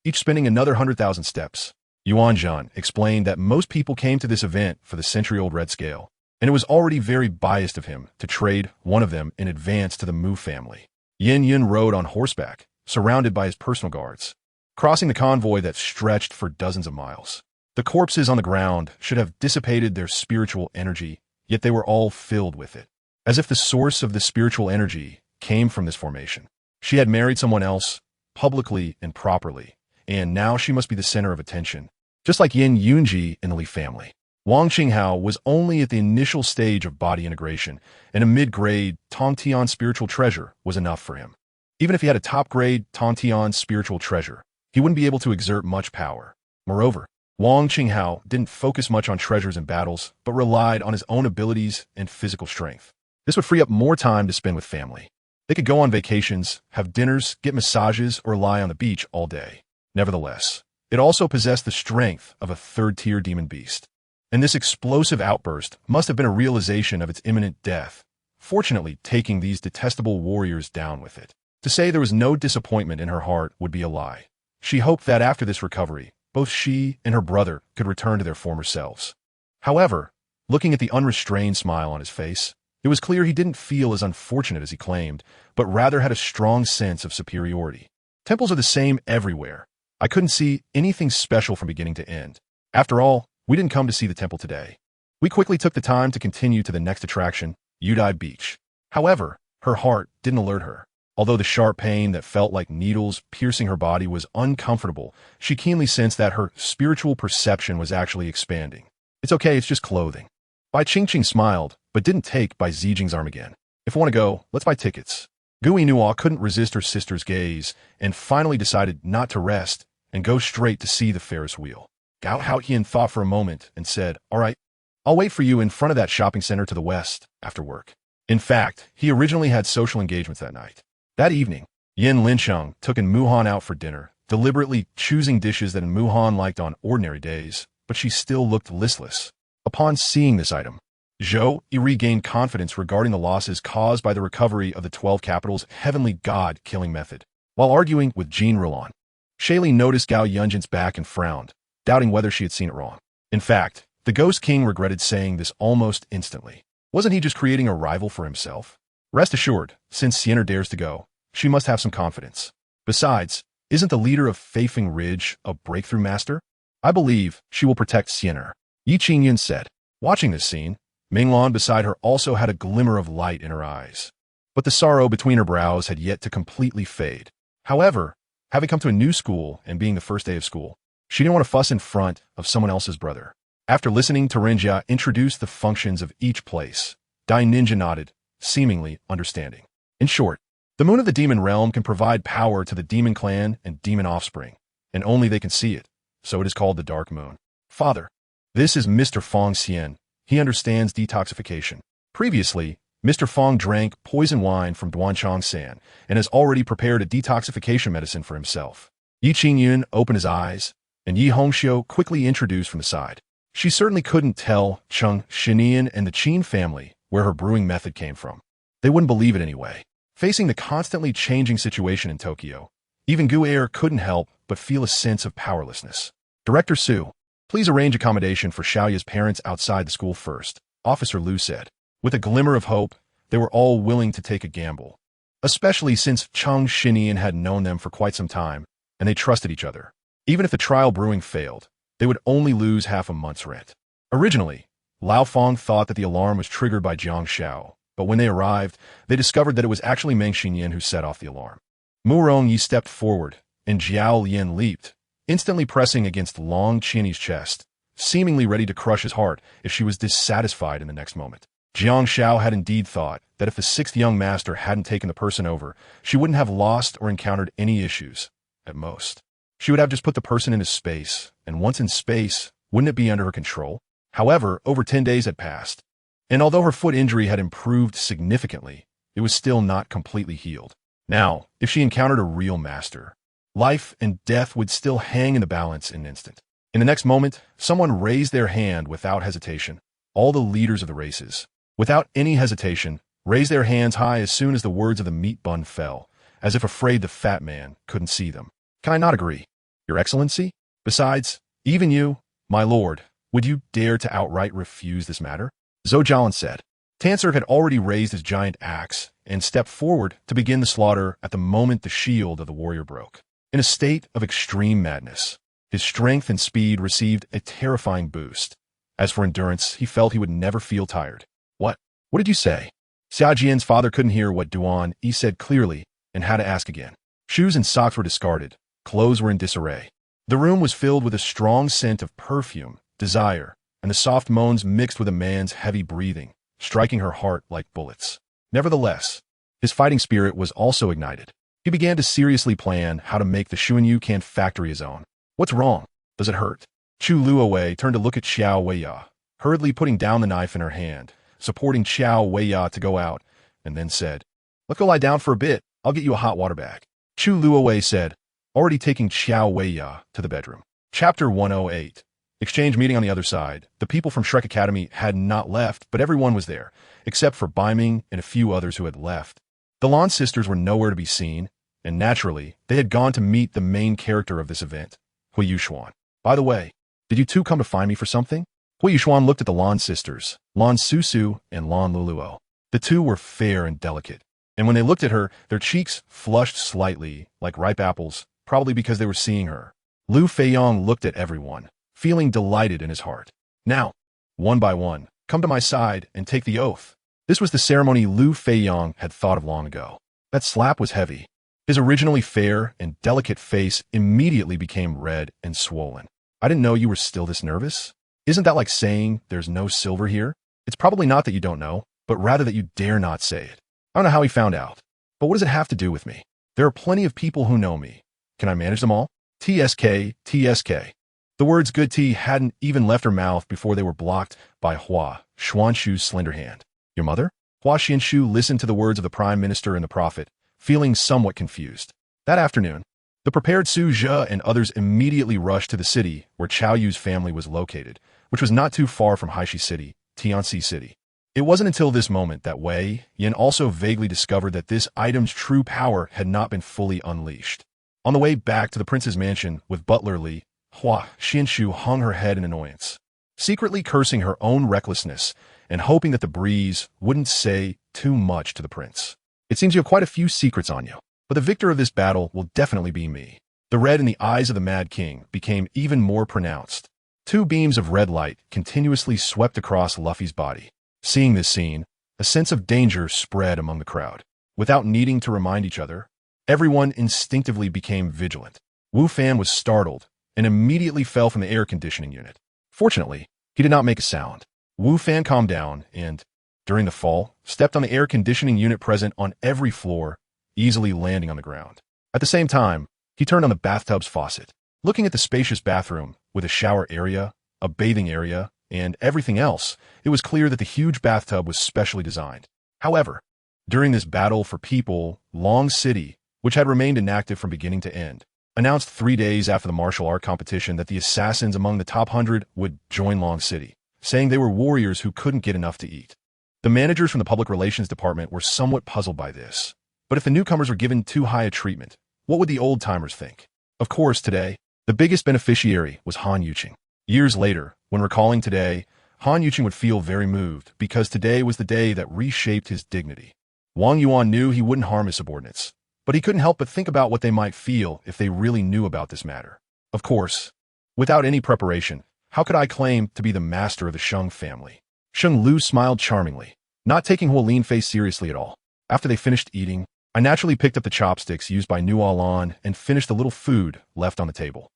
each spending another 100,000 steps. Yuanzhan explained that most people came to this event for the century-old red scale, and it was already very biased of him to trade one of them in advance to the Mu family. Yin Yun rode on horseback, surrounded by his personal guards, crossing the convoy that stretched for dozens of miles. The corpses on the ground should have dissipated their spiritual energy, yet they were all filled with it, as if the source of the spiritual energy came from this formation. She had married someone else, publicly and properly, and now she must be the center of attention, just like Yin Yunji in the Li family. Wang Qinghao was only at the initial stage of body integration, and a mid-grade Tongtian spiritual treasure was enough for him. Even if he had a top-grade Tongtian spiritual treasure, he wouldn't be able to exert much power. Moreover, Wang Qinghao didn't focus much on treasures and battles, but relied on his own abilities and physical strength. This would free up more time to spend with family. They could go on vacations, have dinners, get massages, or lie on the beach all day. Nevertheless, it also possessed the strength of a third-tier demon beast. And this explosive outburst must have been a realization of its imminent death, fortunately taking these detestable warriors down with it. To say there was no disappointment in her heart would be a lie. She hoped that after this recovery, both she and her brother could return to their former selves. However, looking at the unrestrained smile on his face, it was clear he didn't feel as unfortunate as he claimed, but rather had a strong sense of superiority. Temples are the same everywhere. I couldn't see anything special from beginning to end. After all, we didn't come to see the temple today. We quickly took the time to continue to the next attraction, Udai Beach. However, her heart didn't alert her. Although the sharp pain that felt like needles piercing her body was uncomfortable, she keenly sensed that her spiritual perception was actually expanding. It's okay, it's just clothing. Bai Qingqing smiled, but didn't take Bai Zijing's arm again. If you want to go, let's buy tickets. Gui Nua couldn't resist her sister's gaze and finally decided not to rest and go straight to see the Ferris wheel. Gao Haotian thought for a moment and said, "All right, I'll wait for you in front of that shopping center to the west after work." In fact, he originally had social engagements that night. That evening, Yin Lincheng took in Muhan out for dinner, deliberately choosing dishes that Muhan liked on ordinary days, but she still looked listless. Upon seeing this item, Zhou regained confidence regarding the losses caused by the recovery of the 12 Capitals' heavenly god-killing method. While arguing with Jean Roulon, Shaylee noticed Gao Yunjin's back and frowned, doubting whether she had seen it wrong. In fact, the Ghost King regretted saying this almost instantly. Wasn't he just creating a rival for himself? Rest assured, since Siener dares to go, she must have some confidence. Besides, isn't the leader of Feifeng Ridge a breakthrough master? I believe she will protect Siener, Yi Qingyun said. Watching this scene, Minglan beside her also had a glimmer of light in her eyes. But the sorrow between her brows had yet to completely fade. However, having come to a new school and being the first day of school, she didn't want to fuss in front of someone else's brother. After listening to Renjia introduce the functions of each place, Dai Ninja nodded, seemingly understanding. In short, the moon of the demon realm can provide power to the demon clan and demon offspring, and only they can see it, so it is called the dark moon. Father, this is Mr. Fong Xian. He understands detoxification. Previously, Mr. Fong drank poison wine from Duanchang San and has already prepared a detoxification medicine for himself. Yi Qingyun opened his eyes, and Yi Hongxiu quickly introduced from the side. She certainly couldn't tell Cheng Shinian and the Qin family where her brewing method came from. They wouldn't believe it anyway. Facing the constantly changing situation in Tokyo, even Gu Air couldn't help but feel a sense of powerlessness. Director Su, please arrange accommodation for Xiaoya's parents outside the school first, Officer Liu said. With a glimmer of hope, they were all willing to take a gamble, especially since Cheng Shinian had known them for quite some time, and they trusted each other. Even if the trial brewing failed, they would only lose half a month's rent. Originally, Lao Fong thought that the alarm was triggered by Jiang Xiao, but when they arrived, they discovered that it was actually Meng Xinyan who set off the alarm. Mu Rongyi stepped forward, and Jiao Lian leaped, instantly pressing against Long Qianyi's chest, seemingly ready to crush his heart if she was dissatisfied in the next moment. Jiang Xiao had indeed thought that if the sixth young master hadn't taken the person over, she wouldn't have lost or encountered any issues, at most. She would have just put the person into space, and once in space, wouldn't it be under her control? However, over 10 days had passed, and although her foot injury had improved significantly, it was still not completely healed. Now, if she encountered a real master, life and death would still hang in the balance in an instant. In the next moment, someone raised their hand without hesitation. All the leaders of the races, without any hesitation, raised their hands high as soon as the words of the meat bun fell, as if afraid the fat man couldn't see them. Can I not agree? Your Excellency? Besides, even you, my lord, would you dare to outright refuse this matter? Zhou Jialan said. Tanser had already raised his giant axe and stepped forward to begin the slaughter at the moment the shield of the warrior broke. In a state of extreme madness, his strength and speed received a terrifying boost. As for endurance, he felt he would never feel tired. What? What did you say? Xia Jian's father couldn't hear what Duan Yi said clearly and had to ask again. Shoes and socks were discarded. Clothes were in disarray. The room was filled with a strong scent of perfume, desire, and the soft moans mixed with a man's heavy breathing, striking her heart like bullets. Nevertheless, his fighting spirit was also ignited. He began to seriously plan how to make the Xuanyu Can factory his own. What's wrong? Does it hurt? Chu Luowei turned to look at Xiao Weiya, hurriedly putting down the knife in her hand, supporting Xiao Weiya to go out, and then said, "Let's go lie down for a bit. I'll get you a hot water bag." Chu Luowei said, already taking Xiao Weiya to the bedroom. Chapter 108. Exchange meeting on the other side. The people from Shrek Academy had not left, but everyone was there, except for Baiming and a few others who had left. The Lan sisters were nowhere to be seen, and naturally, they had gone to meet the main character of this event, Huo Yuxuan. By the way, did you two come to find me for something? Huo Yuxuan looked at the Lan sisters, Lan Susu and Lan Luluo. The two were fair and delicate, and when they looked at her, their cheeks flushed slightly, like ripe apples, probably because they were seeing her. Lu Feiyong looked at everyone, feeling delighted in his heart. Now, one by one, come to my side and take the oath. This was the ceremony Lu Feiyong had thought of long ago. That slap was heavy. His originally fair and delicate face immediately became red and swollen. I didn't know you were still this nervous. Isn't that like saying there's no silver here? It's probably not that you don't know, but rather that you dare not say it. I don't know how he found out. But what does it have to do with me? There are plenty of people who know me. Can I manage them all? TSK, TSK. The words good tea hadn't even left her mouth before they were blocked by Huo Yuxuan's slender hand. Your mother? Huo Yuxuan listened to the words of the Prime Minister and the Prophet, feeling somewhat confused. That afternoon, the prepared Su Zhe and others immediately rushed to the city where Chao Yu's family was located, which was not too far from Haishi City, Tianxi City. It wasn't until this moment that Wei Yan also vaguely discovered that this item's true power had not been fully unleashed. On the way back to the prince's mansion with butler Li, Huo Yuxuan hung her head in annoyance, secretly cursing her own recklessness and hoping that the breeze wouldn't say too much to the prince. It seems you have quite a few secrets on you, but the victor of this battle will definitely be me. The red in the eyes of the Mad King became even more pronounced. Two beams of red light continuously swept across Luffy's body. Seeing this scene, a sense of danger spread among the crowd. Without needing to remind each other, everyone instinctively became vigilant. Wu Fan was startled and immediately fell from the air conditioning unit. Fortunately, he did not make a sound. Wu Fan calmed down and, during the fall, stepped on the air conditioning unit present on every floor, easily landing on the ground. At the same time, he turned on the bathtub's faucet. Looking at the spacious bathroom with a shower area, a bathing area, and everything else, it was clear that the huge bathtub was specially designed. However, during this battle for people, Long City, which had remained inactive from beginning to end, announced 3 days after the martial art competition that the assassins among the top 100 would join Long City, saying they were warriors who couldn't get enough to eat. The managers from the public relations department were somewhat puzzled by this. But if the newcomers were given too high a treatment, what would the old-timers think? Of course, today, the biggest beneficiary was Han Yuqing. Years later, when recalling today, Han Yuqing would feel very moved because today was the day that reshaped his dignity. Wang Yuan knew he wouldn't harm his subordinates, but he couldn't help but think about what they might feel if they really knew about this matter. Of course, without any preparation, how could I claim to be the master of the Sheng family? Sheng Lu smiled charmingly, not taking Huo Lin's face seriously at all. After they finished eating, I naturally picked up the chopsticks used by New Alan and finished the little food left on the table.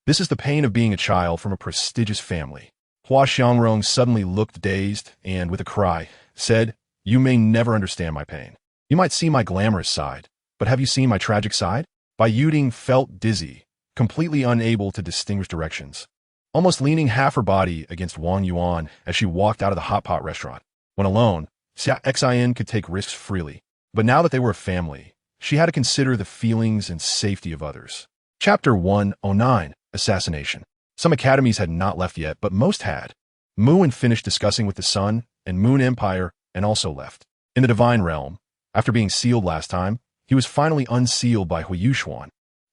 This is the pain of being a child from a prestigious family. Hua Xiangrong suddenly looked dazed and, with a cry, said, "You may never understand my pain. You might see my glamorous side, but have you seen my tragic side?" Bai Yuding felt dizzy, completely unable to distinguish directions, almost leaning half her body against Wang Yuan as she walked out of the hot pot restaurant. When alone, Xin could take risks freely, but now that they were a family, she had to consider the feelings and safety of others. Chapter 109. Assassination. Some academies had not left yet, but most had. Moon finished discussing with the Sun and Moon Empire and also left. In the Divine Realm, after being sealed last time, he was finally unsealed by Huo Yuxuan.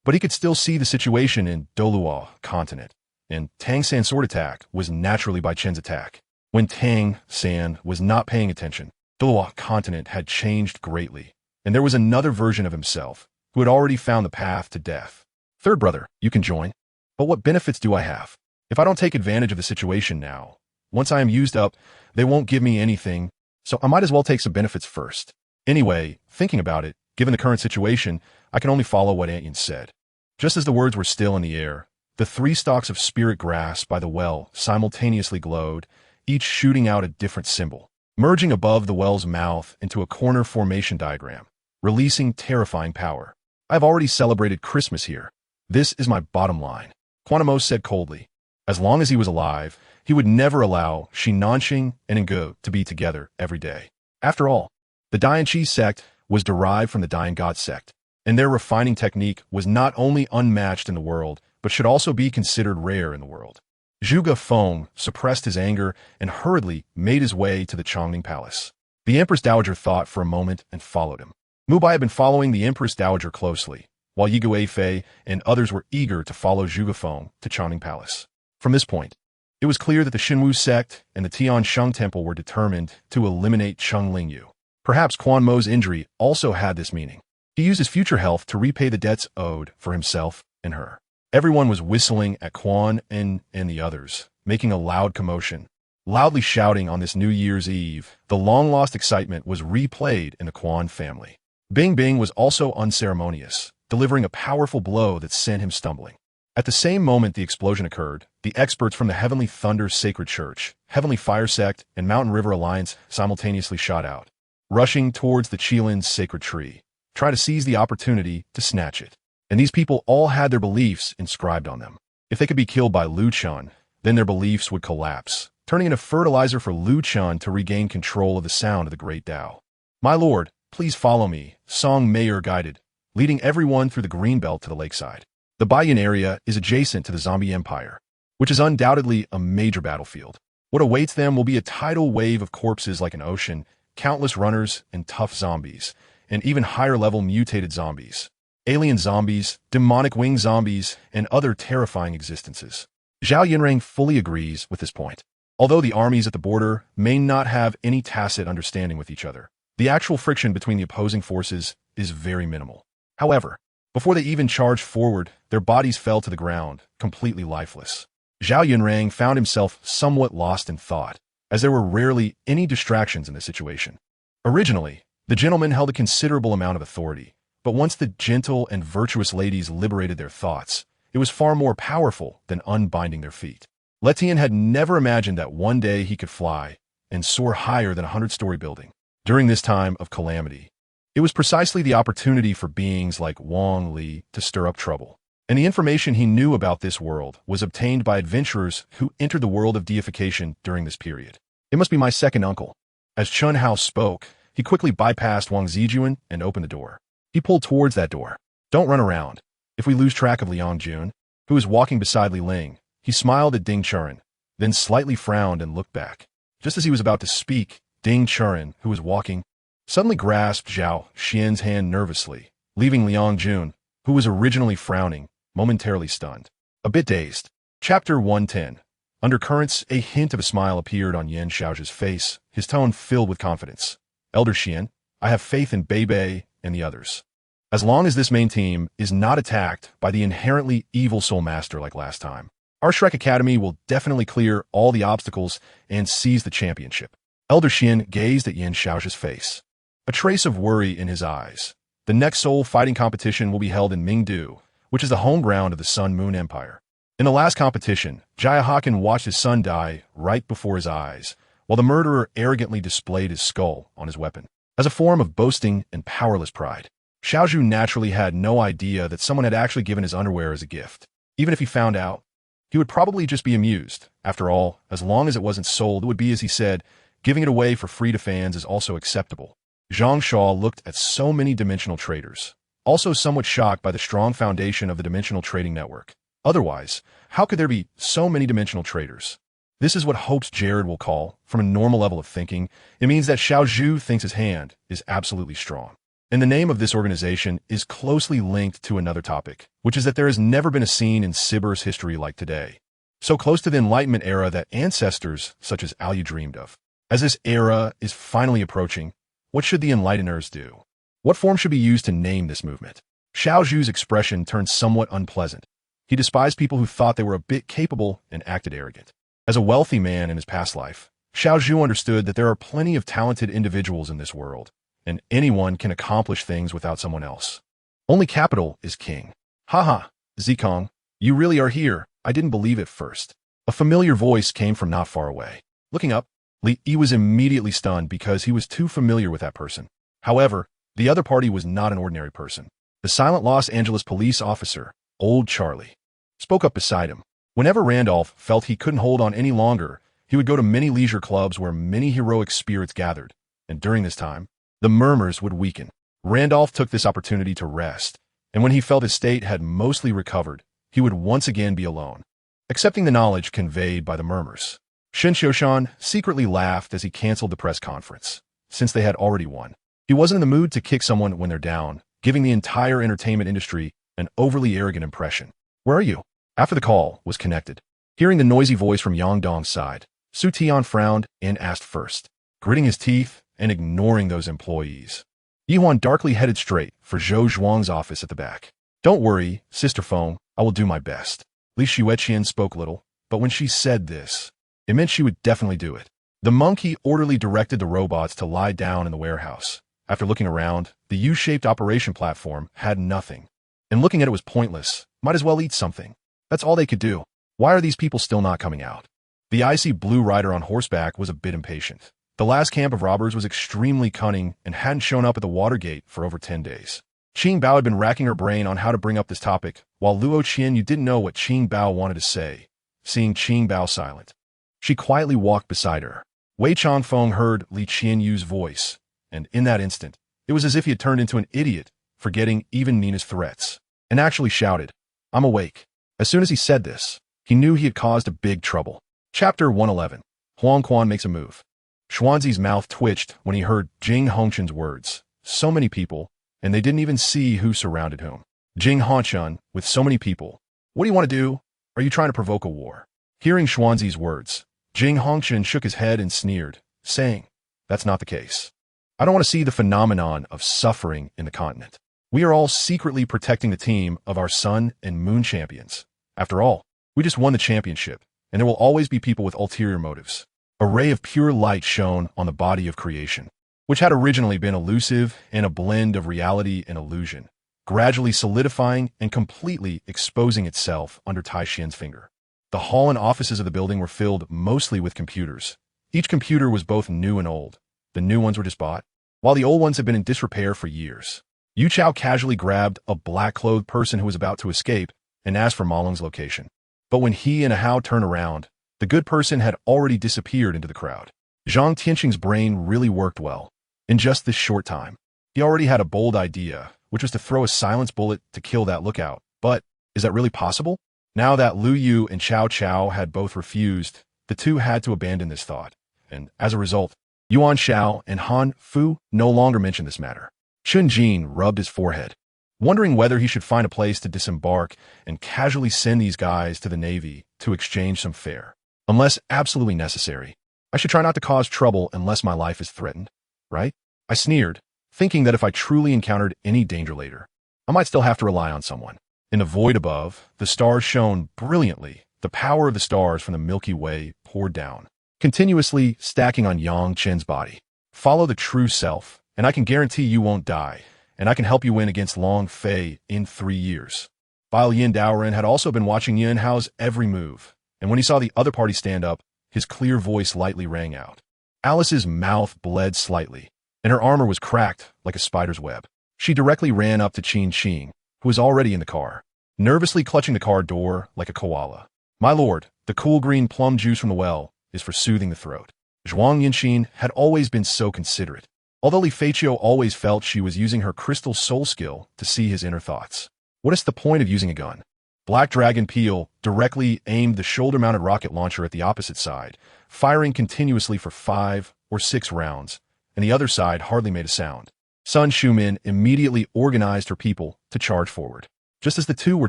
But he could still see the situation in Douluo continent, and Tang San sword attack was naturally by Chen's attack. When Tang San was not paying attention, Douluo continent had changed greatly, and there was another version of himself who had already found the path to death. Third brother, you can join. But what benefits do I have? If I don't take advantage of the situation now, once I am used up, they won't give me anything, so I might as well take some benefits first. Anyway, thinking about it, given the current situation, I can only follow what Antyin said. Just as the words were still in the air, the 3 stalks of spirit grass by the well simultaneously glowed, each shooting out a different symbol, merging above the well's mouth into a corner formation diagram, releasing terrifying power. I've already celebrated Christmas here. This is my bottom line. Quantumos said coldly. As long as he was alive, he would never allow Xinanxing and Ngu to be together every day. After all, the Dai Chi sect was derived from the Dai God sect, and their refining technique was not only unmatched in the world, but should also be considered rare in the world. Zhuge Feng suppressed his anger and hurriedly made his way to the Chongming Palace. The Empress Dowager thought for a moment and followed him. Mubai had been following the Empress Dowager closely, while Yigu Weifei and others were eager to follow Zhuge Feng to Chongming Palace. From this point, it was clear that the Xinwu sect and the Tiansheng Temple were determined to eliminate Cheng Lingyu. Perhaps Quan Mo's injury also had this meaning. He used his future health to repay the debts owed for himself and her. Everyone was whistling at Quan and the others, making a loud commotion. Loudly shouting on this New Year's Eve, the long-lost excitement was replayed in the Quan family. Bing Bing was also unceremonious, delivering a powerful blow that sent him stumbling. At the same moment the explosion occurred, the experts from the Heavenly Thunder Sacred Church, Heavenly Fire Sect, and Mountain River Alliance simultaneously shot out, rushing towards the Qilin's sacred tree, trying to seize the opportunity to snatch it. And these people all had their beliefs inscribed on them. If they could be killed by Lu Chun, then their beliefs would collapse, turning into fertilizer for Lu Chun to regain control of the sound of the great Tao. My lord, please follow me, Song Mayor guided, leading everyone through the green belt to the lakeside. The Baiyan area is adjacent to the zombie empire, which is undoubtedly a major battlefield. What awaits them will be a tidal wave of corpses like an ocean, countless runners and tough zombies, and even higher-level mutated zombies. Alien zombies, demonic winged zombies, and other terrifying existences. Zhao Yinrang fully agrees with this point. Although the armies at the border may not have any tacit understanding with each other, the actual friction between the opposing forces is very minimal. However, before they even charged forward, their bodies fell to the ground, completely lifeless. Zhao Yinrang found himself somewhat lost in thought, as there were rarely any distractions in this situation. Originally, the gentleman held a considerable amount of authority, but once the gentle and virtuous ladies liberated their thoughts, it was far more powerful than unbinding their feet. Letian had never imagined that one day he could fly and soar higher than a 100-story building. During this time of calamity, it was precisely the opportunity for beings like Wang Li to stir up trouble. And the information he knew about this world was obtained by adventurers who entered the world of deification during this period. It must be my second uncle. As Chun Hao spoke, he quickly bypassed Wang Zijuan and opened the door. He pulled towards that door. Don't run around. If we lose track of Liang Jun, who was walking beside Li Ling, he smiled at Ding Churen, then slightly frowned and looked back. Just as he was about to speak, Ding Churen, who was walking, suddenly grasped Zhao Xian's hand nervously, leaving Liang Jun, who was originally frowning, momentarily stunned. A bit dazed. Chapter 110. Undercurrents, a hint of a smile appeared on Yan Xiaozhi's face, his tone filled with confidence. Elder Xian, I have faith in Bei and the others. As long as this main team is not attacked by the inherently evil Soul Master like last time, our Shrek Academy will definitely clear all the obstacles and seize the championship. Elder Xian gazed at Yan Xiaozhi's face, a trace of worry in his eyes. The next soul fighting competition will be held in Mingdu, which is the home ground of the Sun Moon Empire. In the last competition, Jia Hakan watched his son die right before his eyes, while the murderer arrogantly displayed his skull on his weapon, as a form of boasting and powerless pride. Xiaozhu naturally had no idea that someone had actually given his underwear as a gift. Even if he found out, he would probably just be amused. After all, as long as it wasn't sold, it would be, as he said, giving it away for free to fans is also acceptable. Zhang Shaw looked at so many dimensional traders, also somewhat shocked by the strong foundation of the dimensional trading network. Otherwise, how could there be so many dimensional traders? This is what hopes Jared will call, from a normal level of thinking, it means that Xiao Zhu thinks his hand is absolutely strong. And the name of this organization is closely linked to another topic, which is that there has never been a scene in Sibir's history like today. So close to the Enlightenment era that ancestors such as Alyu dreamed of. As this era is finally approaching, what should the Enlighteners do? What form should be used to name this movement? Xiao Zhu's expression turned somewhat unpleasant. He despised people who thought they were a bit capable and acted arrogant. As a wealthy man in his past life, Xiao Zhu understood that there are plenty of talented individuals in this world, and anyone can accomplish things without someone else. Only capital is king. Haha, Zikong, you really are here. I didn't believe it first. A familiar voice came from not far away. Looking up, Li Yi was immediately stunned because he was too familiar with that person. However, the other party was not an ordinary person. The silent Los Angeles police officer, Old Charlie, spoke up beside him. Whenever Randolph felt he couldn't hold on any longer, he would go to many leisure clubs where many heroic spirits gathered, and during this time, the murmurs would weaken. Randolph took this opportunity to rest, and when he felt his state had mostly recovered, he would once again be alone, accepting the knowledge conveyed by the murmurs. Shen Xiushan secretly laughed as he canceled the press conference, since they had already won. He wasn't in the mood to kick someone when they're down, giving the entire entertainment industry an overly arrogant impression. Where are you? After the call was connected, hearing the noisy voice from Yang Dong's side, Su Tian frowned and asked first, gritting his teeth and ignoring those employees. Yihuan darkly headed straight for Zhou Zhuang's office at the back. Don't worry, Sister Feng, I will do my best. Li Xueqian spoke little, but when she said this, it meant she would definitely do it. The monkey orderly directed the robots to lie down in the warehouse. After looking around, the U-shaped operation platform had nothing. And looking at it was pointless. Might as well eat something. That's all they could do. Why are these people still not coming out? The icy blue rider on horseback was a bit impatient. The last camp of robbers was extremely cunning and hadn't shown up at the Watergate for over 10 days. Qing Bao had been racking her brain on how to bring up this topic, while Luo Qian you didn't know what Qing Bao wanted to say, seeing Qing Bao silent. She quietly walked beside her. Wei Changfeng heard Li Qianyu's voice, and in that instant, it was as if he had turned into an idiot, forgetting even Nina's threats, and actually shouted, I'm awake. As soon as he said this, he knew he had caused a big trouble. Chapter 111. Huang Quan makes a move. Xuanzi's mouth twitched when he heard Jing Hongchen's words. So many people, and they didn't even see who surrounded whom. Jing Hongchen, with so many people. What do you want to do? Are you trying to provoke a war? Hearing Xuanzi's words, Jing Hongchen shook his head and sneered, saying, that's not the case. I don't want to see the phenomenon of suffering in the continent. We are all secretly protecting the team of our sun and moon champions. After all, we just won the championship, and there will always be people with ulterior motives. A ray of pure light shone on the body of creation, which had originally been elusive and a blend of reality and illusion, gradually solidifying and completely exposing itself under Tai Xian's finger. The hall and offices of the building were filled mostly with computers. Each computer was both new and old. The new ones were just bought, while the old ones had been in disrepair for years. Yu Chao casually grabbed a black-clothed person who was about to escape and asked for Ma Long's location. But when he and Hao turned around, the good person had already disappeared into the crowd. Zhang Tianqing's brain really worked well. In just this short time, he already had a bold idea, which was to throw a silence bullet to kill that lookout. But is that really possible? Now that Lu Yu and Chao Chao had both refused, the two had to abandon this thought. And as a result, Yuan Xiao and Han Fu no longer mentioned this matter. Chun Jin rubbed his forehead, wondering whether he should find a place to disembark and casually send these guys to the Navy to exchange some fare. Unless absolutely necessary, I should try not to cause trouble unless my life is threatened, right? I sneered, thinking that if I truly encountered any danger later, I might still have to rely on someone. In the void above, the stars shone brilliantly. The power of the stars from the Milky Way poured down, continuously stacking on Yang Chen's body. Follow the true self, and I can guarantee you won't die, and I can help you win against Long Fei in 3 years. While Yin Daoren had also been watching Yin Hao's every move, and when he saw the other party stand up, his clear voice lightly rang out. Alice's mouth bled slightly, and her armor was cracked like a spider's web. She directly ran up to Qin Qing, who was already in the car, nervously clutching the car door like a koala. My lord, the cool green plum juice from the well is for soothing the throat. Zhuang Yinxin had always been so considerate, although Li Feiqiu always felt she was using her crystal soul skill to see his inner thoughts. What is the point of using a gun? Black Dragon Peel directly aimed the shoulder-mounted rocket launcher at the opposite side, firing continuously for 5 or 6 rounds, and the other side hardly made a sound. Sun Shumin immediately organized her people to charge forward. Just as the two were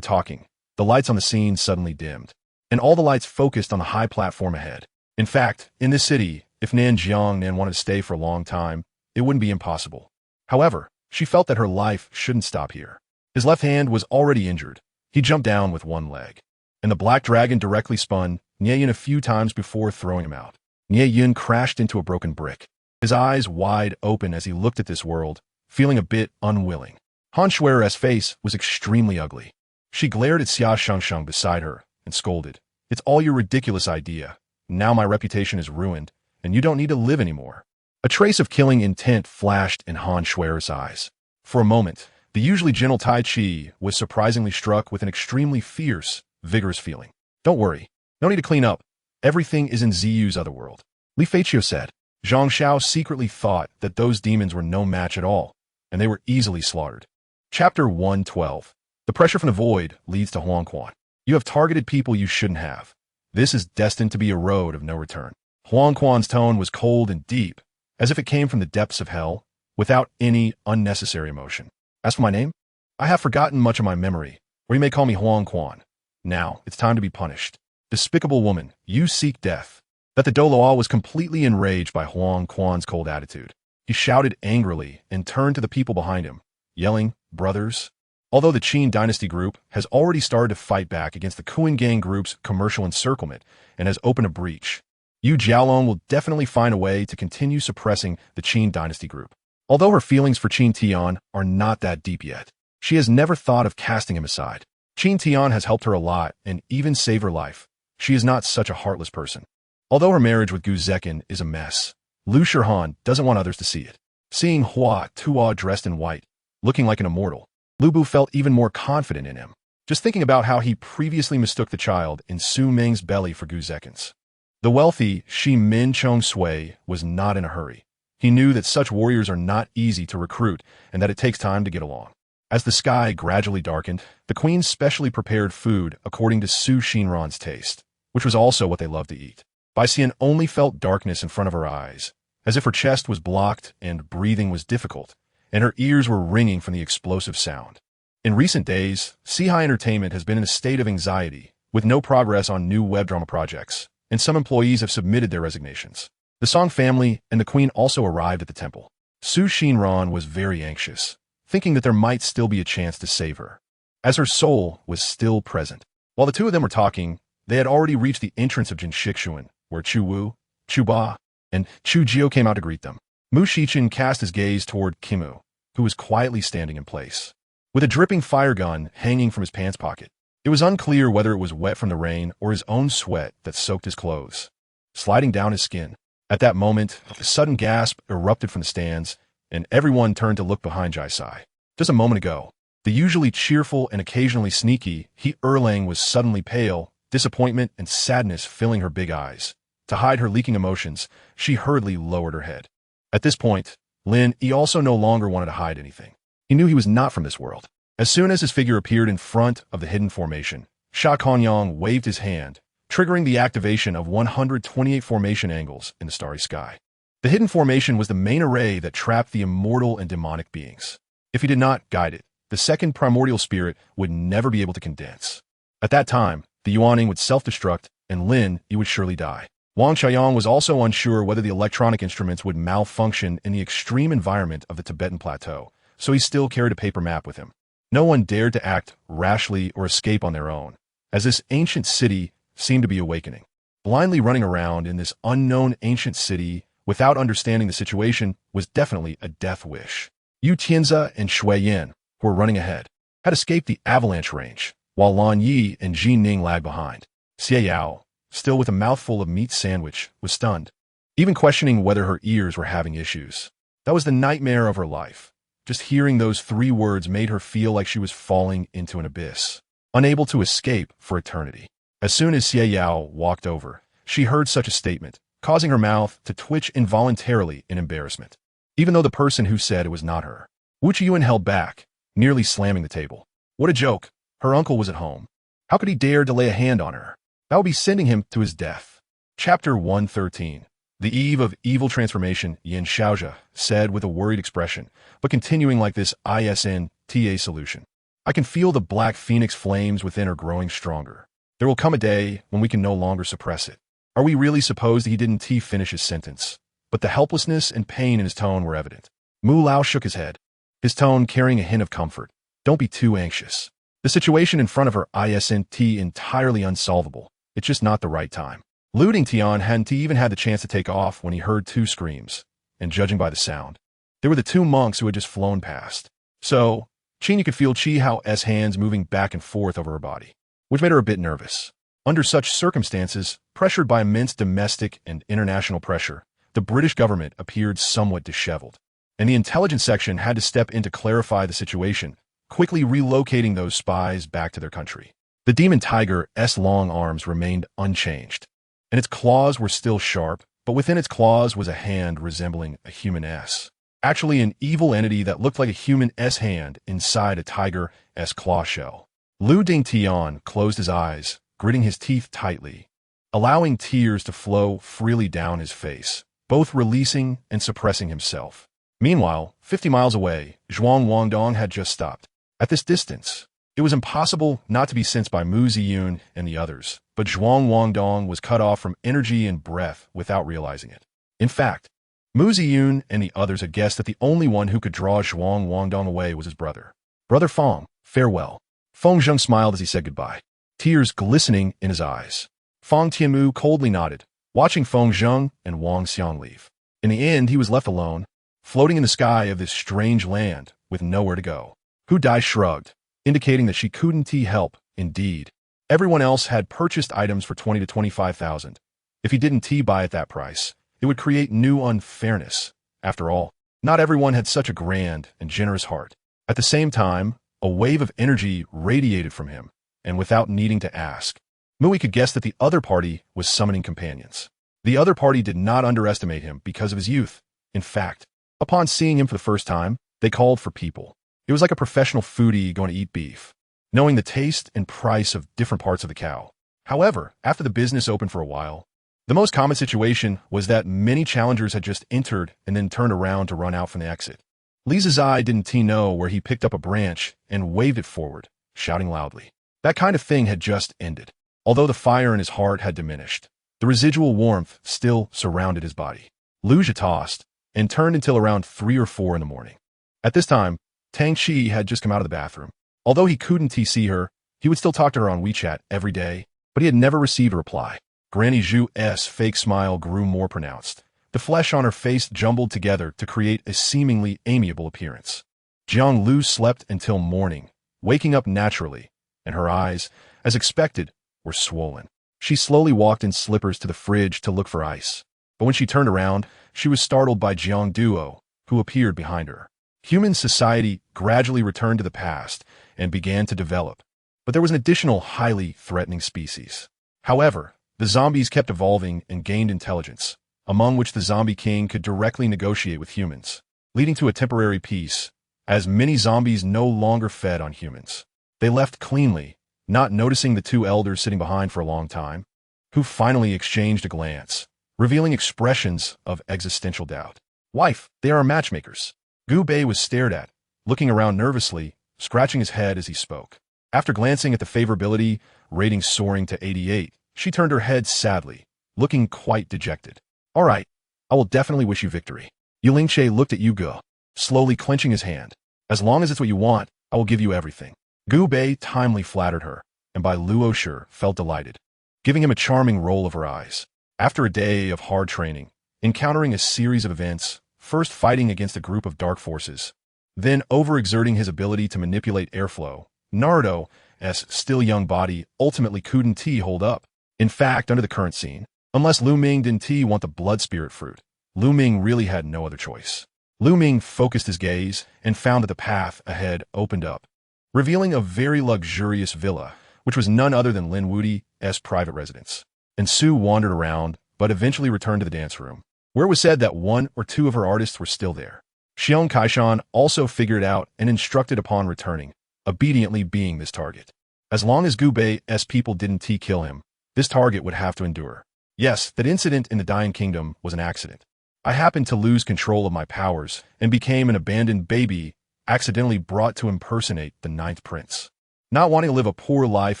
talking, the lights on the scene suddenly dimmed, and all the lights focused on the high platform ahead. In fact, in this city, if Nan Jiangnan wanted to stay for a long time, it wouldn't be impossible. However, she felt that her life shouldn't stop here. His left hand was already injured. He jumped down with one leg, and the black dragon directly spun Nie Yun a few times before throwing him out. Nie Yun crashed into a broken brick, his eyes wide open as he looked at this world, feeling a bit unwilling. Han Shuer's face was extremely ugly. She glared at Xia Shengsheng beside her and scolded, "It's all your ridiculous idea. Now my reputation is ruined, and you don't need to live anymore." A trace of killing intent flashed in Han Shuer's eyes. For a moment, the usually gentle Tai Chi was surprisingly struck with an extremely fierce, vigorous feeling. "Don't worry. No need to clean up. Everything is in Ziyu's other world," Li Feiqiu said. Zhang Xiao secretly thought that those demons were no match at all, and they were easily slaughtered. Chapter 112. The pressure from the void leads to Huangquan. You have targeted people you shouldn't have. This is destined to be a road of no return. Huangquan's tone was cold and deep, as if it came from the depths of hell, without any unnecessary emotion. As for my name, I have forgotten much of my memory, or you may call me Huangquan. Now, it's time to be punished. Despicable woman, you seek death. That the Douluo was completely enraged by Huangquan's cold attitude. He shouted angrily and turned to the people behind him, yelling, "Brothers." Although the Qin dynasty group has already started to fight back against the Kuan gang group's commercial encirclement and has opened a breach, Yu Jialong will definitely find a way to continue suppressing the Qin dynasty group. Although her feelings for Qin Tian are not that deep yet, she has never thought of casting him aside. Qin Tian has helped her a lot and even saved her life. She is not such a heartless person. Although her marriage with Gu Zekin is a mess, Lu Shihan doesn't want others to see it. Seeing Hua Tuo dressed in white, looking like an immortal, Lu Bu felt even more confident in him, just thinking about how he previously mistook the child in Su Ming's belly for Gu Zekin's. The wealthy Shi Min Chong Sui was not in a hurry. He knew that such warriors are not easy to recruit and that it takes time to get along. As the sky gradually darkened, the queen specially prepared food according to Su Shinran's taste, which was also what they loved to eat. Bai Xian only felt darkness in front of her eyes, as if her chest was blocked and breathing was difficult, and her ears were ringing from the explosive sound. In recent days, Sihai Entertainment has been in a state of anxiety, with no progress on new web drama projects, and some employees have submitted their resignations. The Song family and the queen also arrived at the temple. Su Shinran was very anxious, thinking that there might still be a chance to save her, as her soul was still present. While the two of them were talking, they had already reached the entrance of Jin Shixuan, where Chu Wu, Chu Ba, and Chu Jiu came out to greet them. Mu Shichen cast his gaze toward Kimu, who was quietly standing in place, with a dripping fire gun hanging from his pants pocket. It was unclear whether it was wet from the rain or his own sweat that soaked his clothes, sliding down his skin. At that moment, a sudden gasp erupted from the stands, and everyone turned to look behind Jai Sai. Just a moment ago, the usually cheerful and occasionally sneaky He Erlang was suddenly pale, disappointment and sadness filling her big eyes. To hide her leaking emotions, she hurriedly lowered her head. At this point, Lin Yi also no longer wanted to hide anything. He knew he was not from this world. As soon as his figure appeared in front of the hidden formation, Sha Kanyang waved his hand, triggering the activation of 128 formation angles in the starry sky. The hidden formation was the main array that trapped the immortal and demonic beings. If he did not guide it, the second primordial spirit would never be able to condense. At that time, the Yuaning would self-destruct, and Lin Yi would surely die. Wang Qiang was also unsure whether the electronic instruments would malfunction in the extreme environment of the Tibetan plateau, so he still carried a paper map with him. No one dared to act rashly or escape on their own, as this ancient city seemed to be awakening. Blindly running around in this unknown ancient city without understanding the situation was definitely a death wish. Yu Tianze and Shui Yan, who were running ahead, had escaped the avalanche range, while Lan Yi and Ji Ning lagged behind. Xie Yao, still with a mouthful of meat sandwich, was stunned, even questioning whether her ears were having issues. That was the nightmare of her life. Just hearing those 3 words made her feel like she was falling into an abyss, unable to escape for eternity. As soon as Xie Yao walked over, she heard such a statement, causing her mouth to twitch involuntarily in embarrassment, even though the person who said it was not her. Wu Qiyuan held back, nearly slamming the table. What a joke. Her uncle was at home. How could he dare to lay a hand on her? That would be sending him to his death. Chapter 113. The eve of evil transformation, Yin Xiaozhe said with a worried expression, but continuing like this ISNTA solution. I can feel the black phoenix flames within her growing stronger. There will come a day when we can no longer suppress it. Are we really supposed he didn't finish his sentence? But the helplessness and pain in his tone were evident. Mu Lao shook his head, his tone carrying a hint of comfort. Don't be too anxious. The situation in front of her isn't entirely unsolvable. It's just not the right time. Lu Dingtian hadn't even had the chance to take off when he heard two screams, and judging by the sound, they were the two monks who had just flown past. So, Qin could feel Qi Hao's hands moving back and forth over her body, which made her a bit nervous. Under such circumstances, pressured by immense domestic and international pressure, the British government appeared somewhat disheveled, and the intelligence section had to step in to clarify the situation, quickly relocating those spies back to their country. The demon tiger's long arms remained unchanged, and its claws were still sharp, but within its claws was a hand resembling a human-s. Actually an evil entity that looked like a human-s hand inside a tiger-s claw shell. Lu Dingtian closed his eyes, gritting his teeth tightly, allowing tears to flow freely down his face, both releasing and suppressing himself. Meanwhile, 50 miles away, Zhuang Wangdong had just stopped. At this distance, it was impossible not to be sensed by Mu Ziyun and the others, but Zhuang Wangdong was cut off from energy and breath without realizing it. In fact, Mu Ziyun and the others had guessed that the only one who could draw Zhuang Wangdong away was his brother. Brother Feng, farewell. Feng Zheng smiled as he said goodbye, tears glistening in his eyes. Feng Tianmu coldly nodded, watching Feng Zheng and Wang Xiang leave. In the end, he was left alone, floating in the sky of this strange land with nowhere to go. Hu Dai shrugged, indicating that she couldn't help. Indeed, everyone else had purchased items for 20 to 25,000. If he didn't buy at that price, it would create new unfairness. After all, not everyone had such a grand and generous heart. At the same time, a wave of energy radiated from him, and without needing to ask, Mui could guess that the other party was summoning companions. The other party did not underestimate him because of his youth. In fact, upon seeing him for the first time, they called for people. It was like a professional foodie going to eat beef, knowing the taste and price of different parts of the cow. However, after the business opened for a while, the most common situation was that many challengers had just entered and then turned around to run out from the exit. Li Zizai didn't know where he picked up a branch and waved it forward, shouting loudly. That kind of thing had just ended. Although the fire in his heart had diminished, the residual warmth still surrounded his body. Lu Zhi tossed and turned until around 3 or 4 in the morning. At this time, Tang Chi had just come out of the bathroom. Although he couldn't see her, he would still talk to her on WeChat every day, but he had never received a reply. Granny Zhu's fake smile grew more pronounced. The flesh on her face jumbled together to create a seemingly amiable appearance. Jiang Lu slept until morning, waking up naturally, and her eyes, as expected, were swollen. She slowly walked in slippers to the fridge to look for ice, but when she turned around, she was startled by Jiang Duo, who appeared behind her. Human society gradually returned to the past and began to develop, but there was an additional highly threatening species. However, the zombies kept evolving and gained intelligence, among which the zombie king could directly negotiate with humans, leading to a temporary peace, as many zombies no longer fed on humans. They left cleanly, not noticing the two elders sitting behind for a long time, who finally exchanged a glance, revealing expressions of existential doubt. Wife, they are matchmakers. Gu Bei was stared at, looking around nervously, scratching his head as he spoke. After glancing at the favorability rating soaring to 88, she turned her head sadly, looking quite dejected. All right, I will definitely wish you victory. Yu Lingche looked at Yu Ge, slowly clenching his hand. As long as it's what you want, I will give you everything. Gu Bei timely flattered her, and by Luo Shi felt delighted, giving him a charming roll of her eyes. After a day of hard training, encountering a series of events, first fighting against a group of dark forces, then overexerting his ability to manipulate airflow, Naruto's still young body ultimately couldn't hold up. In fact, under the current scene, unless Lu Ming didn't want the blood spirit fruit, Lu Ming really had no other choice. Lu Ming focused his gaze and found that the path ahead opened up, revealing a very luxurious villa, which was none other than Lin Wudi's private residence. And Su wandered around, but eventually returned to the dance room, where it was said that 1 or 2 of her artists were still there. Xiong Kaishan also figured out and instructed upon returning, obediently being this target. As long as Gu Bei's people didn't kill him, this target would have to endure. Yes, that incident in the Dying Kingdom was an accident. I happened to lose control of my powers and became an abandoned baby, accidentally brought to impersonate the ninth prince. Not wanting to live a poor life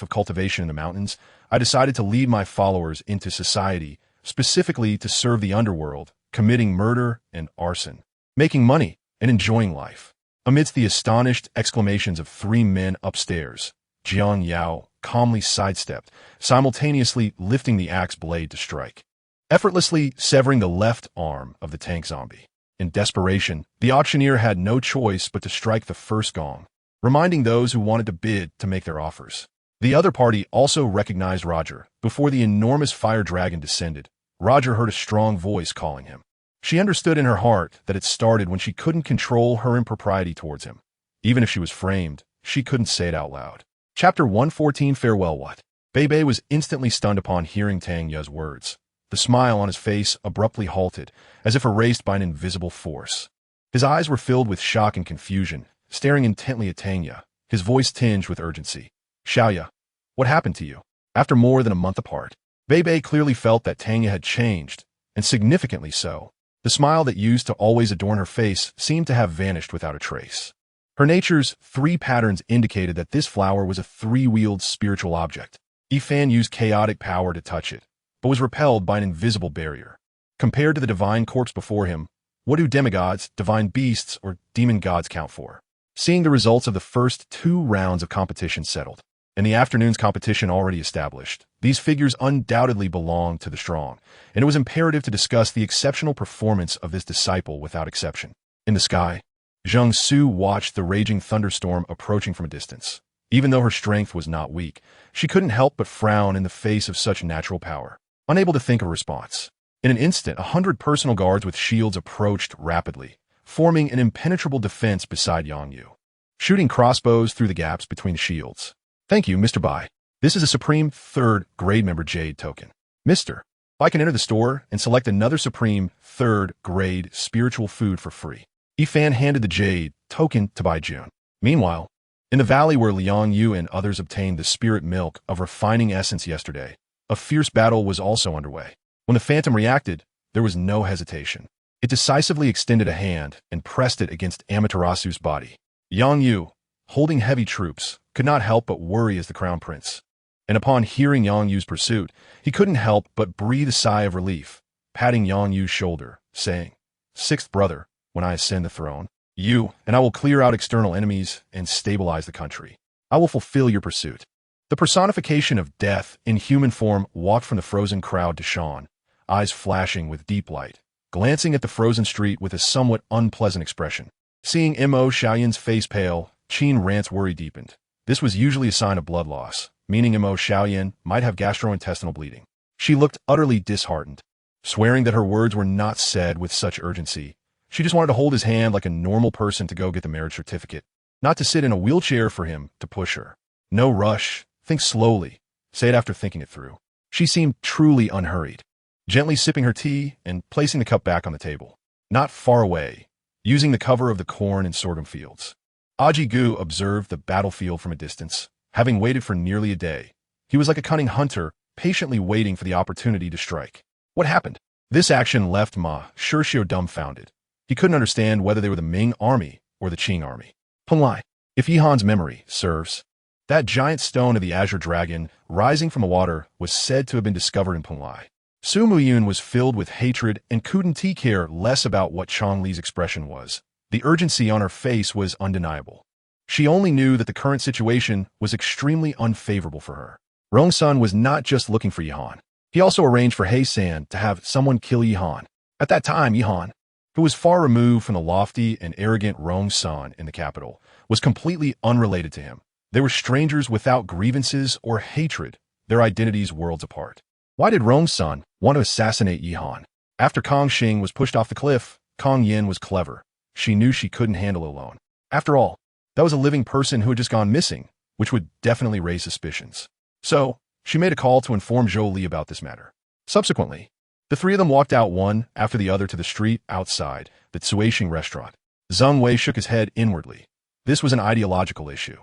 of cultivation in the mountains, I decided to lead my followers into society, specifically to serve the underworld, committing murder and arson, making money and enjoying life. Amidst the astonished exclamations of three men upstairs, Jiang Yao calmly sidestepped, simultaneously lifting the axe blade to strike, effortlessly severing the left arm of the tank zombie. In desperation, the auctioneer had no choice but to strike the first gong, reminding those who wanted to bid to make their offers. The other party also recognized Roger. Before the enormous fire dragon descended, Roger heard a strong voice calling him. She understood in her heart that it started when she couldn't control her impropriety towards him. Even if she was framed, she couldn't say it out loud. Chapter 114 Farewell What? Bei was instantly stunned upon hearing Tang Ye's words. The smile on his face abruptly halted, as if erased by an invisible force. His eyes were filled with shock and confusion, staring intently at Tang Ye, his voice tinged with urgency. Xiaoya, what happened to you? After more than a month apart, Bei clearly felt that Tang Ye had changed, and significantly so. The smile that used to always adorn her face seemed to have vanished without a trace. Her nature's three patterns indicated that this flower was a three-wheeled spiritual object. Yifan used chaotic power to touch it, but was repelled by an invisible barrier. Compared to the divine corpse before him, what do demigods, divine beasts, or demon gods count for? Seeing the results of the first 2 rounds of competition settled, and the afternoon's competition already established, these figures undoubtedly belonged to the strong, and it was imperative to discuss the exceptional performance of this disciple without exception. In the sky, Zhang Su watched the raging thunderstorm approaching from a distance. Even though her strength was not weak, she couldn't help but frown in the face of such natural power, unable to think of a response. In an instant, 100 personal guards with shields approached rapidly, forming an impenetrable defense beside Yang Yu, shooting crossbows through the gaps between the shields. Thank you, Mr. Bai. This is a Supreme 3rd grade member Jade token. Mr. Bai can enter the store and select another Supreme 3rd grade spiritual food for free. Yifan handed the Jade token to Bai Jun. Meanwhile, in the valley where Liang Yu and others obtained the spirit milk of refining essence yesterday, a fierce battle was also underway. When the phantom reacted, there was no hesitation. It decisively extended a hand and pressed it against Amaterasu's body. Yang Yu, holding heavy troops, could not help but worry as the crown prince. And upon hearing Yang Yu's pursuit, he couldn't help but breathe a sigh of relief, patting Yang Yu's shoulder, saying, "Sixth brother, when I ascend the throne, you and I will clear out external enemies and stabilize the country. I will fulfill your pursuit." The personification of death in human form walked from the frozen crowd to Shan, eyes flashing with deep light, glancing at the frozen street with a somewhat unpleasant expression. Seeing Mo Xiaoyan's face pale, Qin Rant's worry deepened. This was usually a sign of blood loss, meaning Mo Xiaoyan might have gastrointestinal bleeding. She looked utterly disheartened, swearing that her words were not said with such urgency. She just wanted to hold his hand like a normal person to go get the marriage certificate, not to sit in a wheelchair for him to push her. No rush, think slowly, say it after thinking it through. She seemed truly unhurried, gently sipping her tea and placing the cup back on the table. Not far away, using the cover of the corn and sorghum fields, Aji Gu observed the battlefield from a distance, having waited for nearly a day. He was like a cunning hunter, patiently waiting for the opportunity to strike. What happened? This action left Ma Shirshio dumbfounded. He couldn't understand whether they were the Ming army or the Qing army. Penglai, if Yihan's memory serves, that giant stone of the Azure Dragon, rising from the water, was said to have been discovered in Penglai. Su Muyun was filled with hatred and couldn't care less about what Chong Li's expression was. The urgency on her face was undeniable. She only knew that the current situation was extremely unfavorable for her. Rong Sun was not just looking for Yihan. He also arranged for He San to have someone kill Yihan. At that time, Yihan, who was far removed from the lofty and arrogant Rong Sun in the capital, was completely unrelated to him. They were strangers without grievances or hatred, their identities worlds apart. Why did Rong Sun want to assassinate Yihan? After Kong Xing was pushed off the cliff, Kong Yin was clever. She knew she couldn't handle it alone. After all, that was a living person who had just gone missing, which would definitely raise suspicions. So, she made a call to inform Zhou Li about this matter. Subsequently, the three of them walked out one after the other to the street outside the Tsuixing restaurant. Zheng Wei shook his head inwardly. This was an ideological issue.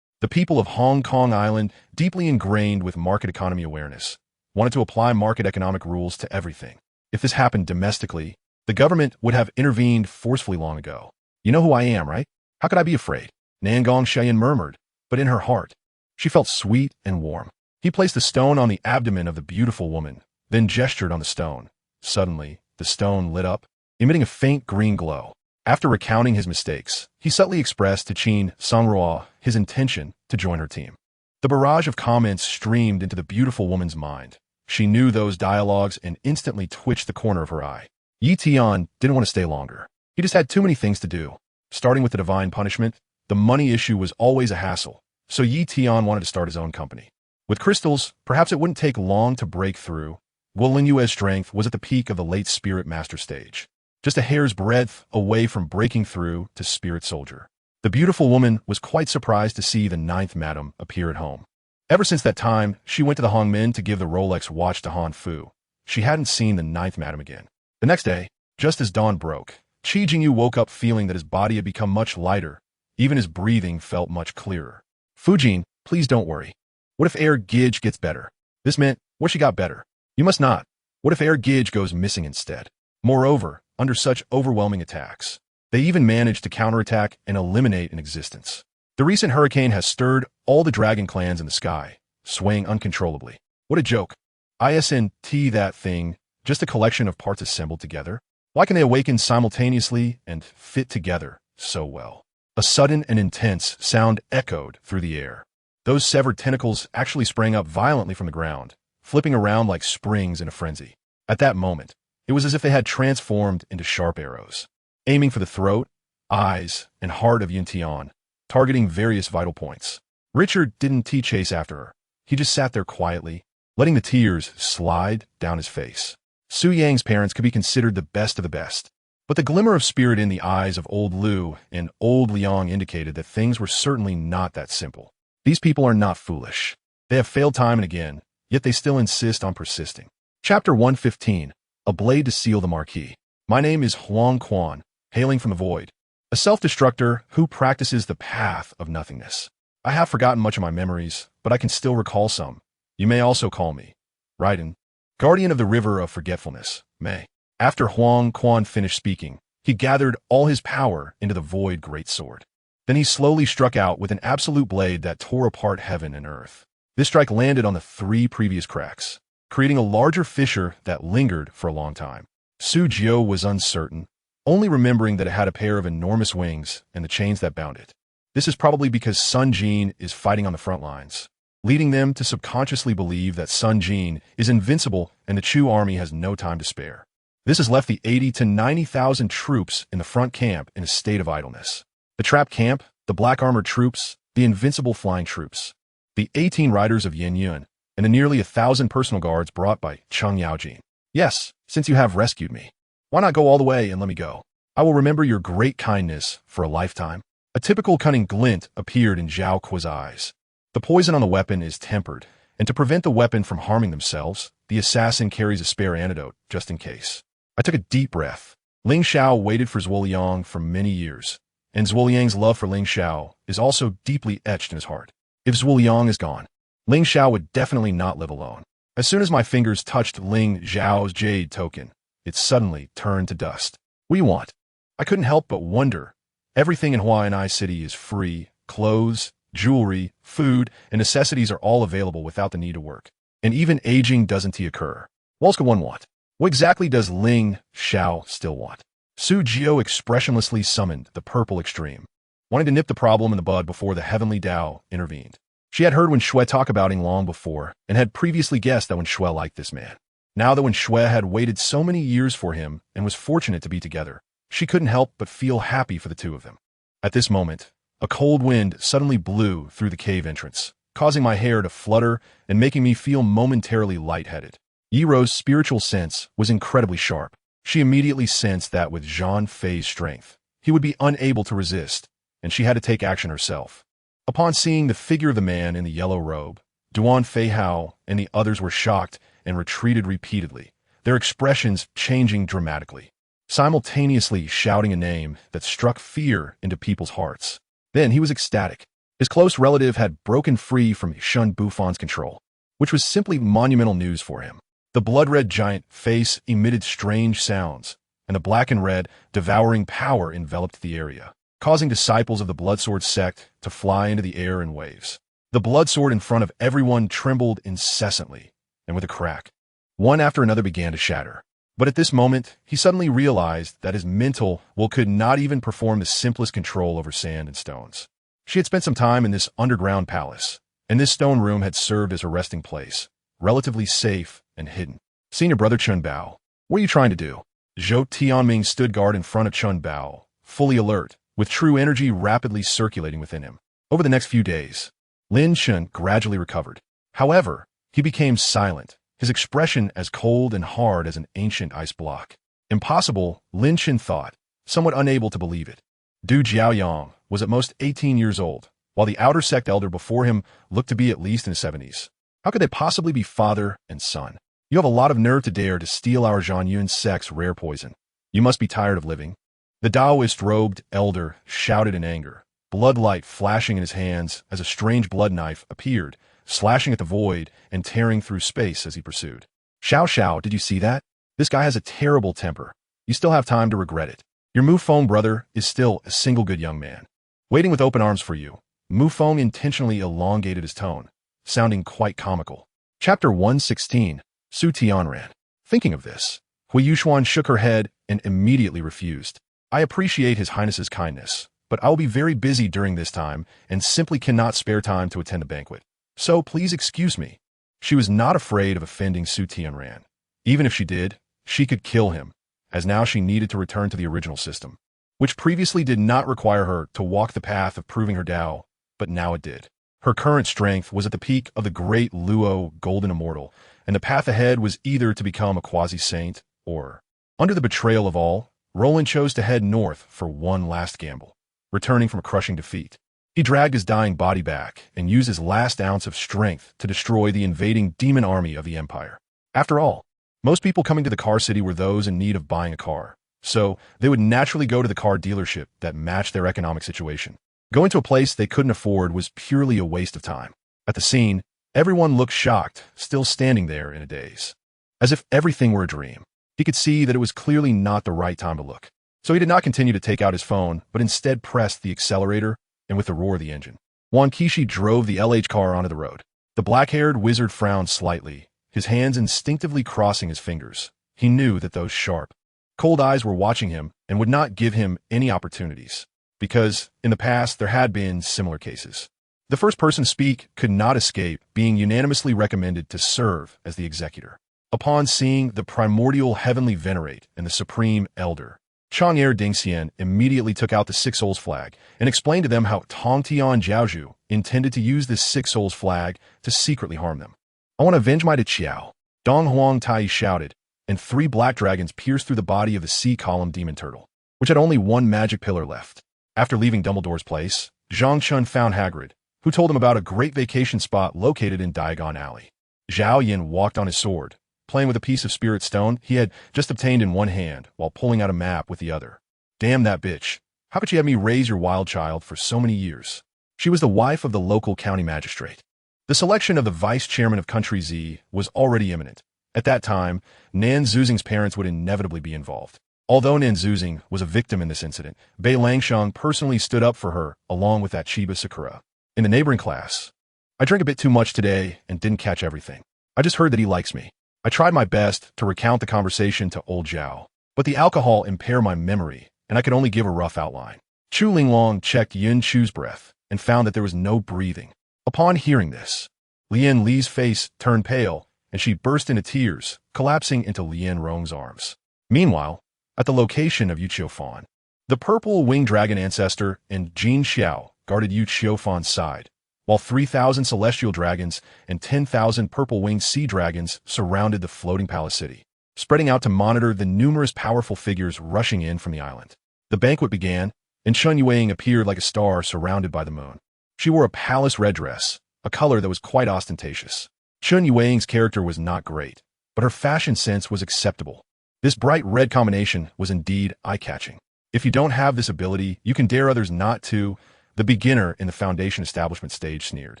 The people of Hong Kong Island, deeply ingrained with market economy awareness, wanted to apply market economic rules to everything. If this happened domestically, the government would have intervened forcefully long ago. You know who I am, right? How could I be afraid? Nangong Sheyan murmured, but in her heart, she felt sweet and warm. He placed the stone on the abdomen of the beautiful woman, then gestured on the stone. Suddenly, the stone lit up, emitting a faint green glow. After recounting his mistakes, he subtly expressed to Qin Songrua his intention to join her team. The barrage of comments streamed into the beautiful woman's mind. She knew those dialogues and instantly twitched the corner of her eye. Yi Tian didn't want to stay longer. He just had too many things to do. Starting with the divine punishment, the money issue was always a hassle, so Yi Tian wanted to start his own company. With crystals, perhaps it wouldn't take long to break through. Wu Linyue's strength was at the peak of the late Spirit Master stage, just a hair's breadth away from breaking through to Spirit Soldier. The beautiful woman was quite surprised to see the 9th Madam appear at home. Ever since that time, she went to the Hongmen to give the Rolex watch to Han Fu. She hadn't seen the 9th Madam again. The next day, just as dawn broke, Qi Jingyu woke up feeling that his body had become much lighter. Even his breathing felt much clearer. Fujin, please don't worry. What if Heir Gidge gets better? This meant, what she got better? You must not. What if Heir Gidge goes missing instead? Moreover, under such overwhelming attacks, they even managed to counterattack and eliminate an existence. The recent hurricane has stirred all the dragon clans in the sky, swaying uncontrollably. What a joke. Isn't that thing just a collection of parts assembled together? Why can they awaken simultaneously and fit together so well? A sudden and intense sound echoed through the air. Those severed tentacles actually sprang up violently from the ground, flipping around like springs in a frenzy. At that moment, it was as if they had transformed into sharp arrows, aiming for the throat, eyes, and heart of Yin Tian, targeting various vital points. Richard didn't chase after her. He just sat there quietly, letting the tears slide down his face. Su Yang's parents could be considered the best of the best, but the glimmer of spirit in the eyes of old Lu and old Liang indicated that things were certainly not that simple. These people are not foolish. They have failed time and again, yet they still insist on persisting. Chapter 115, A Blade to Seal the Marquee. My name is Huang Quan, hailing from the void, a self-destructor who practices the path of nothingness. I have forgotten much of my memories, but I can still recall some. You may also call me Raiden, Guardian of the River of Forgetfulness, May. After Huang Quan finished speaking, he gathered all his power into the void greatsword. Then he slowly struck out with an absolute blade that tore apart heaven and earth. This strike landed on the 3 previous cracks, creating a larger fissure that lingered for a long time. Su Jiao was uncertain, only remembering that it had a pair of enormous wings and the chains that bound it. This is probably because Sun Jin is fighting on the front lines, leading them to subconsciously believe that Sun Jin is invincible and the Chu army has no time to spare. This has left the 80 to 90,000 troops in the front camp in a state of idleness. The trap camp, the black armored troops, the invincible flying troops, the 18 riders of Yin Yun, and the nearly 1,000 personal guards brought by Cheng Yaojin. Yes, since you have rescued me, why not go all the way and let me go? I will remember your great kindness for a lifetime. A typical cunning glint appeared in Zhao Kuo's eyes. The poison on the weapon is tempered, and to prevent the weapon from harming themselves, the assassin carries a spare antidote just in case. I took a deep breath. Ling Xiao waited for Zhuoliang for many years, and Zhuoliang's love for Ling Xiao is also deeply etched in his heart. If Zhuoliang is gone, Ling Xiao would definitely not live alone. As soon as my fingers touched Ling Xiao's jade token, it suddenly turned to dust. What do you want? I couldn't help but wonder. Everything in Huayanai City is free. Clothes, jewelry, food, and necessities are all available without the need to work. And even aging doesn't occur. What else could one want? What exactly does Ling Xiao still want? Su Jiao expressionlessly summoned the purple extreme, wanting to nip the problem in the bud before the heavenly Tao intervened. She had heard Wen Shui talk about him long before, and had previously guessed that Wen Shui liked this man. Now that Wen Shui had waited so many years for him and was fortunate to be together, she couldn't help but feel happy for the two of them. At this moment, a cold wind suddenly blew through the cave entrance, causing my hair to flutter and making me feel momentarily lightheaded. Yiro's spiritual sense was incredibly sharp. She immediately sensed that with Zhang Fei's strength, he would be unable to resist, and she had to take action herself. Upon seeing the figure of the man in the yellow robe, Duan Fei Hao and the others were shocked and retreated repeatedly, their expressions changing dramatically, simultaneously shouting a name that struck fear into people's hearts. Then he was ecstatic. His close relative had broken free from Shun Bufon's control. which was simply monumental news for him. The blood-red giant face emitted strange sounds, and the black and red, devouring power enveloped the area, causing disciples of the Bloodsword sect to fly into the air in waves. The Bloodsword in front of everyone trembled incessantly, and with a crack, one after another began to shatter. But at this moment, he suddenly realized that his mental will could not even perform the simplest control over sand and stones. She had spent some time in this underground palace, and this stone room had served as her resting place, relatively safe and hidden. Senior Brother Chun Bao, what are you trying to do? Zhou Tianming stood guard in front of Chun Bao, fully alert, with true energy rapidly circulating within him. Over the next few days, Lin Chun gradually recovered. However, he became silent, his expression as cold and hard as an ancient ice block. Impossible, Lin Chun thought, somewhat unable to believe it. Du Jiaoyang was at most 18 years old, while the outer sect elder before him looked to be at least in his 70s. How could they possibly be father and son? You have a lot of nerve to dare to steal our Zhang Yun's sect's rare poison. You must be tired of living. The Taoist-robed elder shouted in anger, blood light flashing in his hands as a strange blood knife appeared, slashing at the void and tearing through space as he pursued. Xiao, did you see that? This guy has a terrible temper. You still have time to regret it. Your Mufeng brother is still a single good young man, waiting with open arms for you. Mufeng intentionally elongated his tone, sounding quite comical. Chapter 116, Su Tianran. Thinking of this, Huo Yuxuan shook her head and immediately refused. I appreciate His Highness's kindness, but I will be very busy during this time and simply cannot spare time to attend the banquet. So please excuse me. She was not afraid of offending Su Tianran. Even if she did, she could kill him, as now she needed to return to the original system, which previously did not require her to walk the path of proving her Tao, but now it did. Her current strength was at the peak of the great Luo Golden Immortal, and the path ahead was either to become a quasi-saint or... Under the betrayal of all, Roland chose to head north for one last gamble, returning from a crushing defeat. He dragged his dying body back and used his last ounce of strength to destroy the invading demon army of the Empire. After all, most people coming to the car city were those in need of buying a car, so they would naturally go to the car dealership that matched their economic situation. Going to a place they couldn't afford was purely a waste of time. At the scene, everyone looked shocked, still standing there in a daze. As if everything were a dream. He could see that it was clearly not the right time to look. So he did not continue to take out his phone, but instead pressed the accelerator, and with the roar of the engine, Wan Kishi drove the LH car onto the road. The black-haired wizard frowned slightly, his hands instinctively crossing his fingers. He knew that those sharp, cold eyes were watching him and would not give him any opportunities, because, in the past, there had been similar cases. The first person to speak could not escape being unanimously recommended to serve as the executor. Upon seeing the primordial heavenly venerate and the supreme elder, Chang'er Dingxian immediately took out the Six Souls flag and explained to them how Tongtian Jiaozhu intended to use this Six Souls flag to secretly harm them. I want to avenge my Qiao, Dong Huang Tai shouted, and 3 black dragons pierced through the body of the sea column demon turtle, which had only one magic pillar left. After leaving Dumbledore's place, Zhang Chun found Hagrid, who told him about a great vacation spot located in Diagon Alley. Zhao Yin walked on his sword, playing with a piece of spirit stone he had just obtained in one hand while pulling out a map with the other. Damn that bitch. How could she have me raise your wild child for so many years? She was the wife of the local county magistrate. The selection of the vice chairman of Country Z was already imminent. At that time, Nan Zuzing's parents would inevitably be involved. Although Nan Zuzing was a victim in this incident, Bei Langshang personally stood up for her along with that Chiba Sakura. In the neighboring class, I drank a bit too much today and didn't catch everything. I just heard that he likes me. I tried my best to recount the conversation to old Zhao, but the alcohol impaired my memory, and I could only give a rough outline. Chu Linglong checked Yin Chu's breath and found that there was no breathing. Upon hearing this, Lian Li's face turned pale, and she burst into tears, collapsing into Lian Rong's arms. Meanwhile, at the location of Yu Qiufan, the purple winged dragon ancestor and Jin Xiao guarded Yu Qiufan's side, while 3,000 celestial dragons and 10,000 purple-winged sea dragons surrounded the floating palace city, spreading out to monitor the numerous powerful figures rushing in from the island. The banquet began, and Chun Yueying appeared like a star surrounded by the moon. She wore a palace red dress, a color that was quite ostentatious. Chun Yueying's character was not great, but her fashion sense was acceptable. This bright red combination was indeed eye-catching. If you don't have this ability, you can dare others not to, the beginner in the Foundation establishment stage sneered.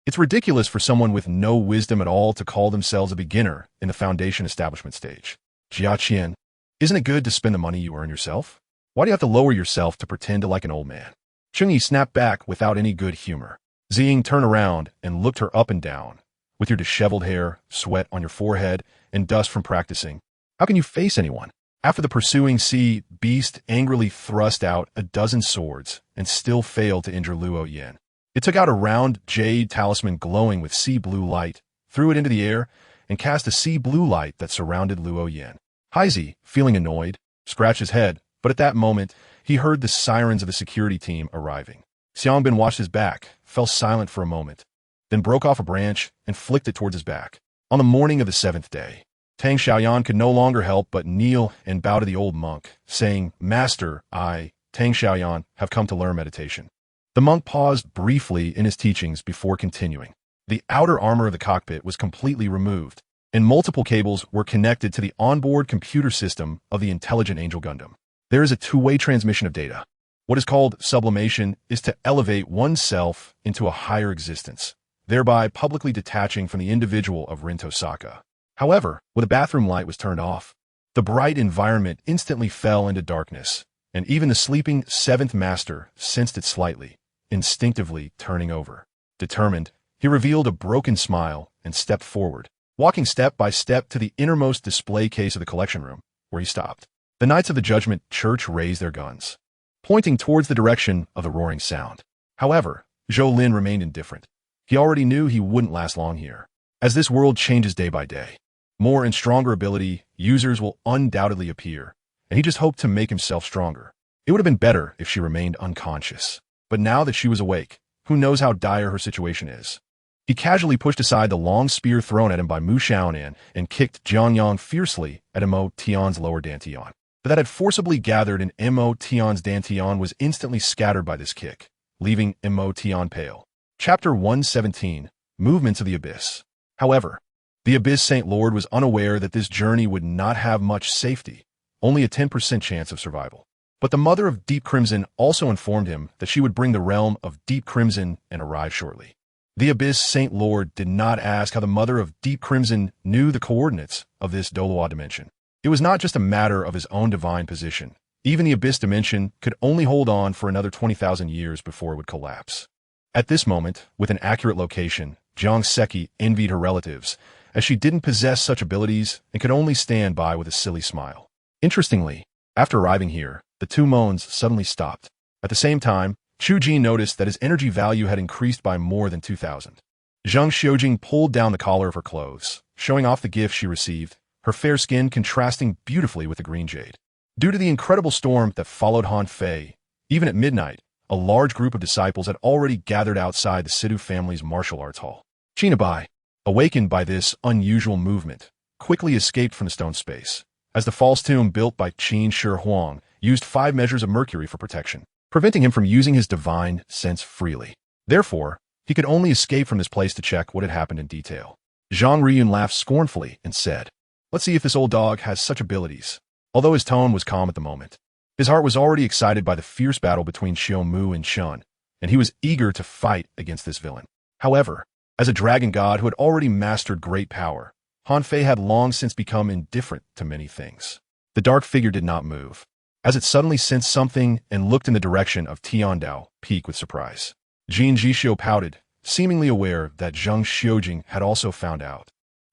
It's ridiculous for someone with no wisdom at all to call themselves a beginner in the foundation establishment stage. Jiaqian, isn't it good to spend the money you earn yourself? Why do you have to lower yourself to pretend to like an old man? Chunyi snapped back without any good humor. Ziying turned around and looked her up and down. With your disheveled hair, sweat on your forehead, and dust from practicing, how can you face anyone? After the pursuing sea beast angrily thrust out a dozen swords and still failed to injure Luo Yan. It took out a round jade talisman glowing with sea blue light, threw it into the air, and cast a sea blue light that surrounded Luo Yan. Haizi, feeling annoyed, scratched his head, but at that moment, he heard the sirens of the security team arriving. Xiangbin watched his back, fell silent for a moment, then broke off a branch and flicked it towards his back. On the morning of the 7th day, Tang Xiaoyan could no longer help but kneel and bow to the old monk, saying, "Master, I, Tang Xiaoyan, have come to learn meditation." The monk paused briefly in his teachings before continuing. The outer armor of the cockpit was completely removed, and multiple cables were connected to the onboard computer system of the Intelligent Angel Gundam. There is a two-way transmission of data. What is called sublimation is to elevate oneself into a higher existence, thereby publicly detaching from the individual of Rinto Saka. However, when the bathroom light was turned off, the bright environment instantly fell into darkness, and even the sleeping 7th Master sensed it slightly, instinctively turning over. Determined, he revealed a broken smile and stepped forward, walking step by step to the innermost display case of the collection room, where he stopped. The Knights of the Judgment Church raised their guns, pointing towards the direction of the roaring sound. However, Zhou Lin remained indifferent. He already knew he wouldn't last long here. As this world changes day by day, more and stronger ability users will undoubtedly appear, and he just hoped to make himself stronger. It would have been better if she remained unconscious. But now that she was awake, who knows how dire her situation is? He casually pushed aside the long spear thrown at him by Mu Xiaonan and kicked Jiang Yang fiercely at Mo Tian's lower dantian. But that had forcibly gathered in Mo Tian's dantian was instantly scattered by this kick, leaving Mo Tian pale. Chapter 117, Movements of the Abyss. However, the Abyss Saint Lord was unaware that this journey would not have much safety, only a 10% chance of survival. But the Mother of Deep Crimson also informed him that she would bring the realm of Deep Crimson and arrive shortly. The Abyss Saint Lord did not ask how the Mother of Deep Crimson knew the coordinates of this Douluo dimension. It was not just a matter of his own divine position. Even the Abyss dimension could only hold on for another 20,000 years before it would collapse. At this moment, with an accurate location, Jiang Seki envied her relatives, as she didn't possess such abilities and could only stand by with a silly smile. Interestingly, after arriving here, the two moans suddenly stopped. At the same time, Chu Jin noticed that his energy value had increased by more than 2,000. Zhang Xiujing pulled down the collar of her clothes, showing off the gift she received, her fair skin contrasting beautifully with the green jade. Due to the incredible storm that followed Han Fei, even at midnight, a large group of disciples had already gathered outside the Sidhu family's martial arts hall. Chinabai, awakened by this unusual movement, quickly escaped from the stone space, as the false tomb built by Qin Shi Huang used 5 measures of mercury for protection, preventing him from using his divine sense freely. Therefore, he could only escape from this place to check what had happened in detail. Zhang Riyun laughed scornfully and said, "Let's see if this old dog has such abilities." Although his tone was calm at the moment, his heart was already excited by the fierce battle between Xiao Mu and Shun, and he was eager to fight against this villain. However, as a dragon god who had already mastered great power, Han Fei had long since become indifferent to many things. The dark figure did not move, as it suddenly sensed something and looked in the direction of Tiandao Peak with surprise. Jin Jishio pouted, seemingly aware that Zhang Xiujing had also found out,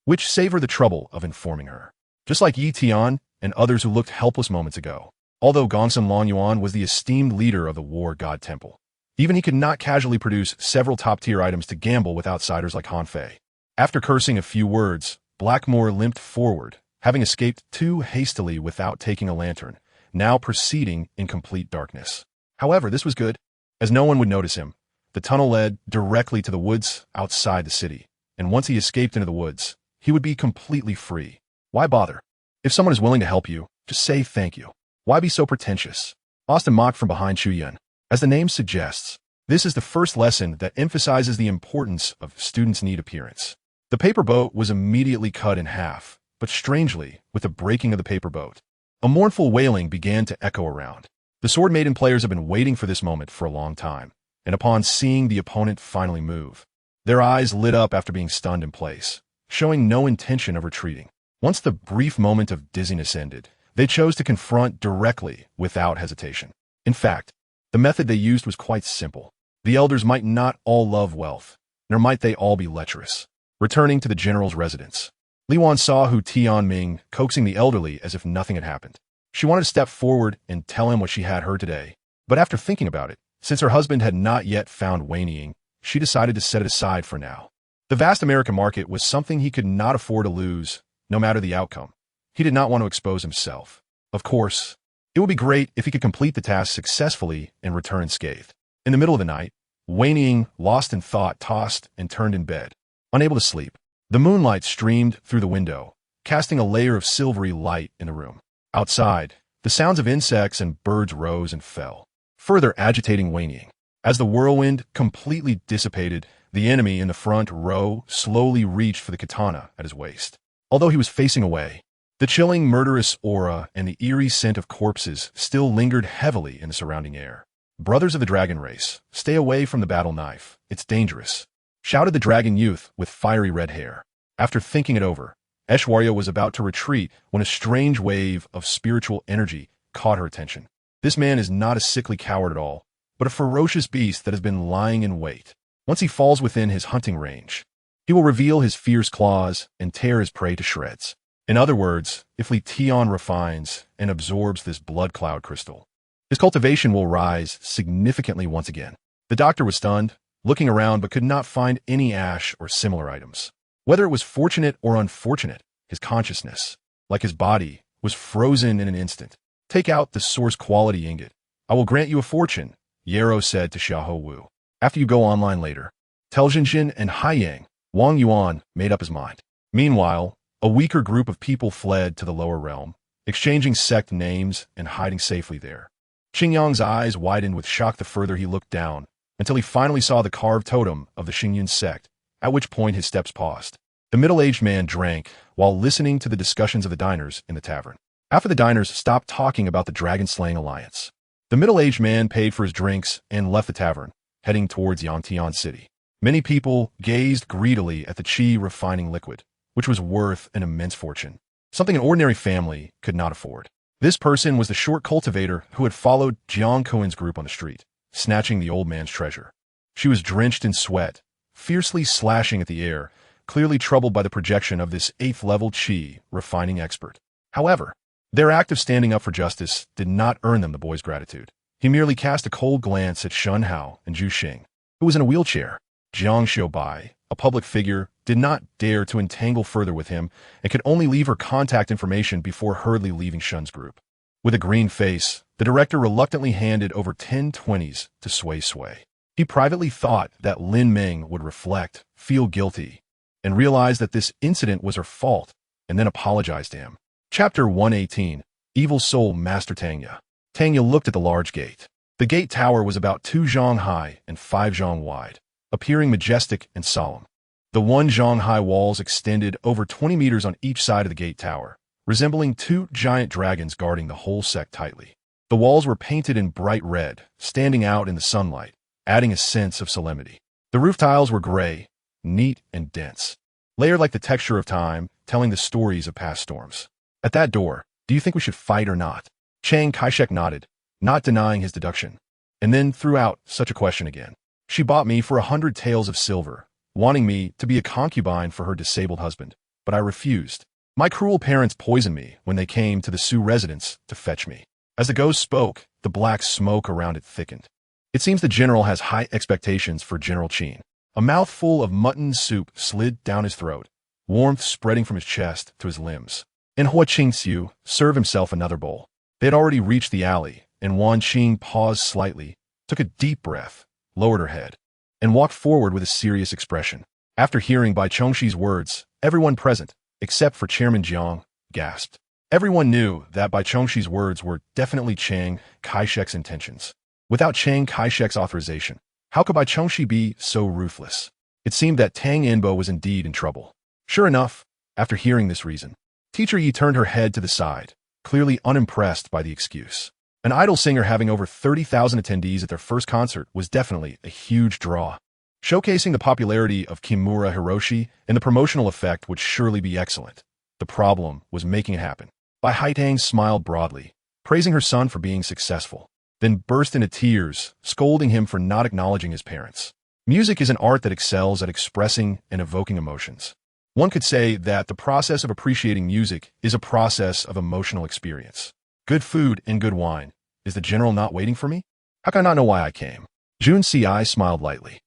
which saved her the trouble of informing her. Just like Yi Tian and others who looked helpless moments ago, although Gongsun Longyuan was the esteemed leader of the War God Temple, even he could not casually produce several top-tier items to gamble with outsiders like Han Fei. After cursing a few words, Blackmore limped forward, having escaped too hastily without taking a lantern, now proceeding in complete darkness. However, this was good, as no one would notice him. The tunnel led directly to the woods outside the city, and once he escaped into the woods, he would be completely free. Why bother? If someone is willing to help you, just say thank you. Why be so pretentious? Austin mocked from behind Chu Yun. As the name suggests, this is the first lesson that emphasizes the importance of students' neat appearance. The paper boat was immediately cut in half, but strangely, with the breaking of the paper boat, a mournful wailing began to echo around. The Sword Maiden players have been waiting for this moment for a long time, and upon seeing the opponent finally move, Their eyes lit up after being stunned in place, showing no intention of retreating. Once the brief moment of dizziness ended, they chose to confront directly without hesitation. In fact, the method they used was quite simple. The elders might not all love wealth, nor might they all be lecherous. Returning to the general's residence, Li Wan saw Hu Tianming coaxing the elderly as if nothing had happened. She wanted to step forward and tell him what she had heard today, but after thinking about it, since her husband had not yet found Wanying, she decided to set it aside for now. The vast American market was something he could not afford to lose, no matter the outcome. He did not want to expose himself. Of course, it would be great if he could complete the task successfully and return unscathed. In the middle of the night, Wanying, lost in thought, tossed and turned in bed, unable to sleep. The moonlight streamed through the window, casting a layer of silvery light in the room. Outside, the sounds of insects and birds rose and fell, further agitating Wanying. As the whirlwind completely dissipated, the enemy in the front row slowly reached for the katana at his waist. Although he was facing away, the chilling, murderous aura and the eerie scent of corpses still lingered heavily in the surrounding air. "Brothers of the dragon race, stay away from the battle knife. It's dangerous," shouted the dragon youth with fiery red hair. After thinking it over, Aishwarya was about to retreat when a strange wave of spiritual energy caught her attention. This man is not a sickly coward at all, but a ferocious beast that has been lying in wait. Once he falls within his hunting range, he will reveal his fierce claws and tear his prey to shreds. In other words, if Li Tian refines and absorbs this blood cloud crystal, his cultivation will rise significantly once again. The doctor was stunned, looking around but could not find any ash or similar items. Whether it was fortunate or unfortunate, his consciousness, like his body, was frozen in an instant. "Take out the source quality ingot. I will grant you a fortune," Yarrow said to Xiahou Wu. "After you go online later." Teljinjin and Haiyang, Wang Yuan, made up his mind. Meanwhile, a weaker group of people fled to the lower realm, exchanging sect names and hiding safely there. Qingyang's eyes widened with shock the further he looked down, until he finally saw the carved totem of the Xingyun sect, at which point his steps paused. The middle-aged man drank while listening to the discussions of the diners in the tavern. After the diners stopped talking about the dragon-slaying alliance, the middle-aged man paid for his drinks and left the tavern, heading towards Yantian City. Many people gazed greedily at the qi refining liquid, which was worth an immense fortune, something an ordinary family could not afford. This person was the short cultivator who had followed Jiang Cohen's group on the street, snatching the old man's treasure. She was drenched in sweat, fiercely slashing at the air, clearly troubled by the projection of this 8th-level qi refining expert. However, their act of standing up for justice did not earn them the boy's gratitude. He merely cast a cold glance at Shun Hao and Zhu Xing, who was in a wheelchair. Jiang Xiaobai, a public figure, did not dare to entangle further with him and could only leave her contact information before hurriedly leaving Shun's group. With a green face, the director reluctantly handed over 10 20s to Sui Sui. He privately thought that Lin Ming would reflect, feel guilty, and realize that this incident was her fault, and then apologize to him. Chapter 118, Evil Soul Master Tangya. Tangya looked at the large gate. The gate tower was about 2 zhang high and 5 zhang wide, appearing majestic and solemn. The 1 zhang high walls extended over 20 meters on each side of the gate tower, resembling 2 giant dragons guarding the whole sect tightly. The walls were painted in bright red, standing out in the sunlight, adding a sense of solemnity. The roof tiles were gray, neat and dense, layered like the texture of time, telling the stories of past storms. At that door, "Do you think we should fight or not?" Chiang Kai-shek nodded, not denying his deduction, and then threw out such a question again. "She bought me for 100 taels of silver, wanting me to be a concubine for her disabled husband, but I refused. My cruel parents poisoned me when they came to the Sioux residence to fetch me." As the ghost spoke, the black smoke around it thickened. It seems the general has high expectations for General Qin. A mouthful of mutton soup slid down his throat, warmth spreading from his chest to his limbs. And Hua Qingxiu served himself another bowl. They had already reached the alley, and Wan Qing paused slightly, took a deep breath, lowered her head, and walked forward with a serious expression. After hearing Bai Chongxi's words, everyone present, except for Chairman Jiang, gasped. Everyone knew that Bai Chongxi's words were definitely Chiang Kai-shek's intentions. Without Chiang Kai-shek's authorization, how could Bai Chongxi be so ruthless? It seemed that Tang Inbo was indeed in trouble. Sure enough, after hearing this reason, Teacher Yi turned her head to the side, clearly unimpressed by the excuse. An idol singer having over 30,000 attendees at their first concert was definitely a huge draw. showcasing the popularity of Kimura Hiroshi, and the promotional effect would surely be excellent. The problem was making it happen. Bai Haitang smiled broadly, praising her son for being successful, then burst into tears, scolding him for not acknowledging his parents. Music is an art that excels at expressing and evoking emotions. One could say that the process of appreciating music is a process of emotional experience. Good food and good wine. Is the general not waiting for me? How can I not know why I came? Jun Ci smiled lightly.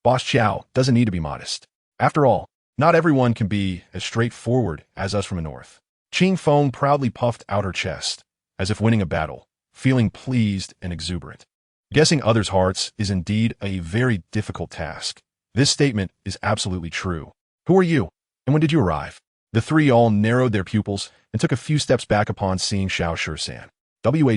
Boss Chow doesn't need to be modest. After all, not everyone can be as straightforward as us from the north. Qing Feng proudly puffed out her chest, as if winning a battle, feeling pleased and exuberant. Guessing others' hearts is indeed a very difficult task. This statement is absolutely true. Who are you, and when did you arrive? The three all narrowed their pupils and took a few steps back upon seeing Xiao Shi-san.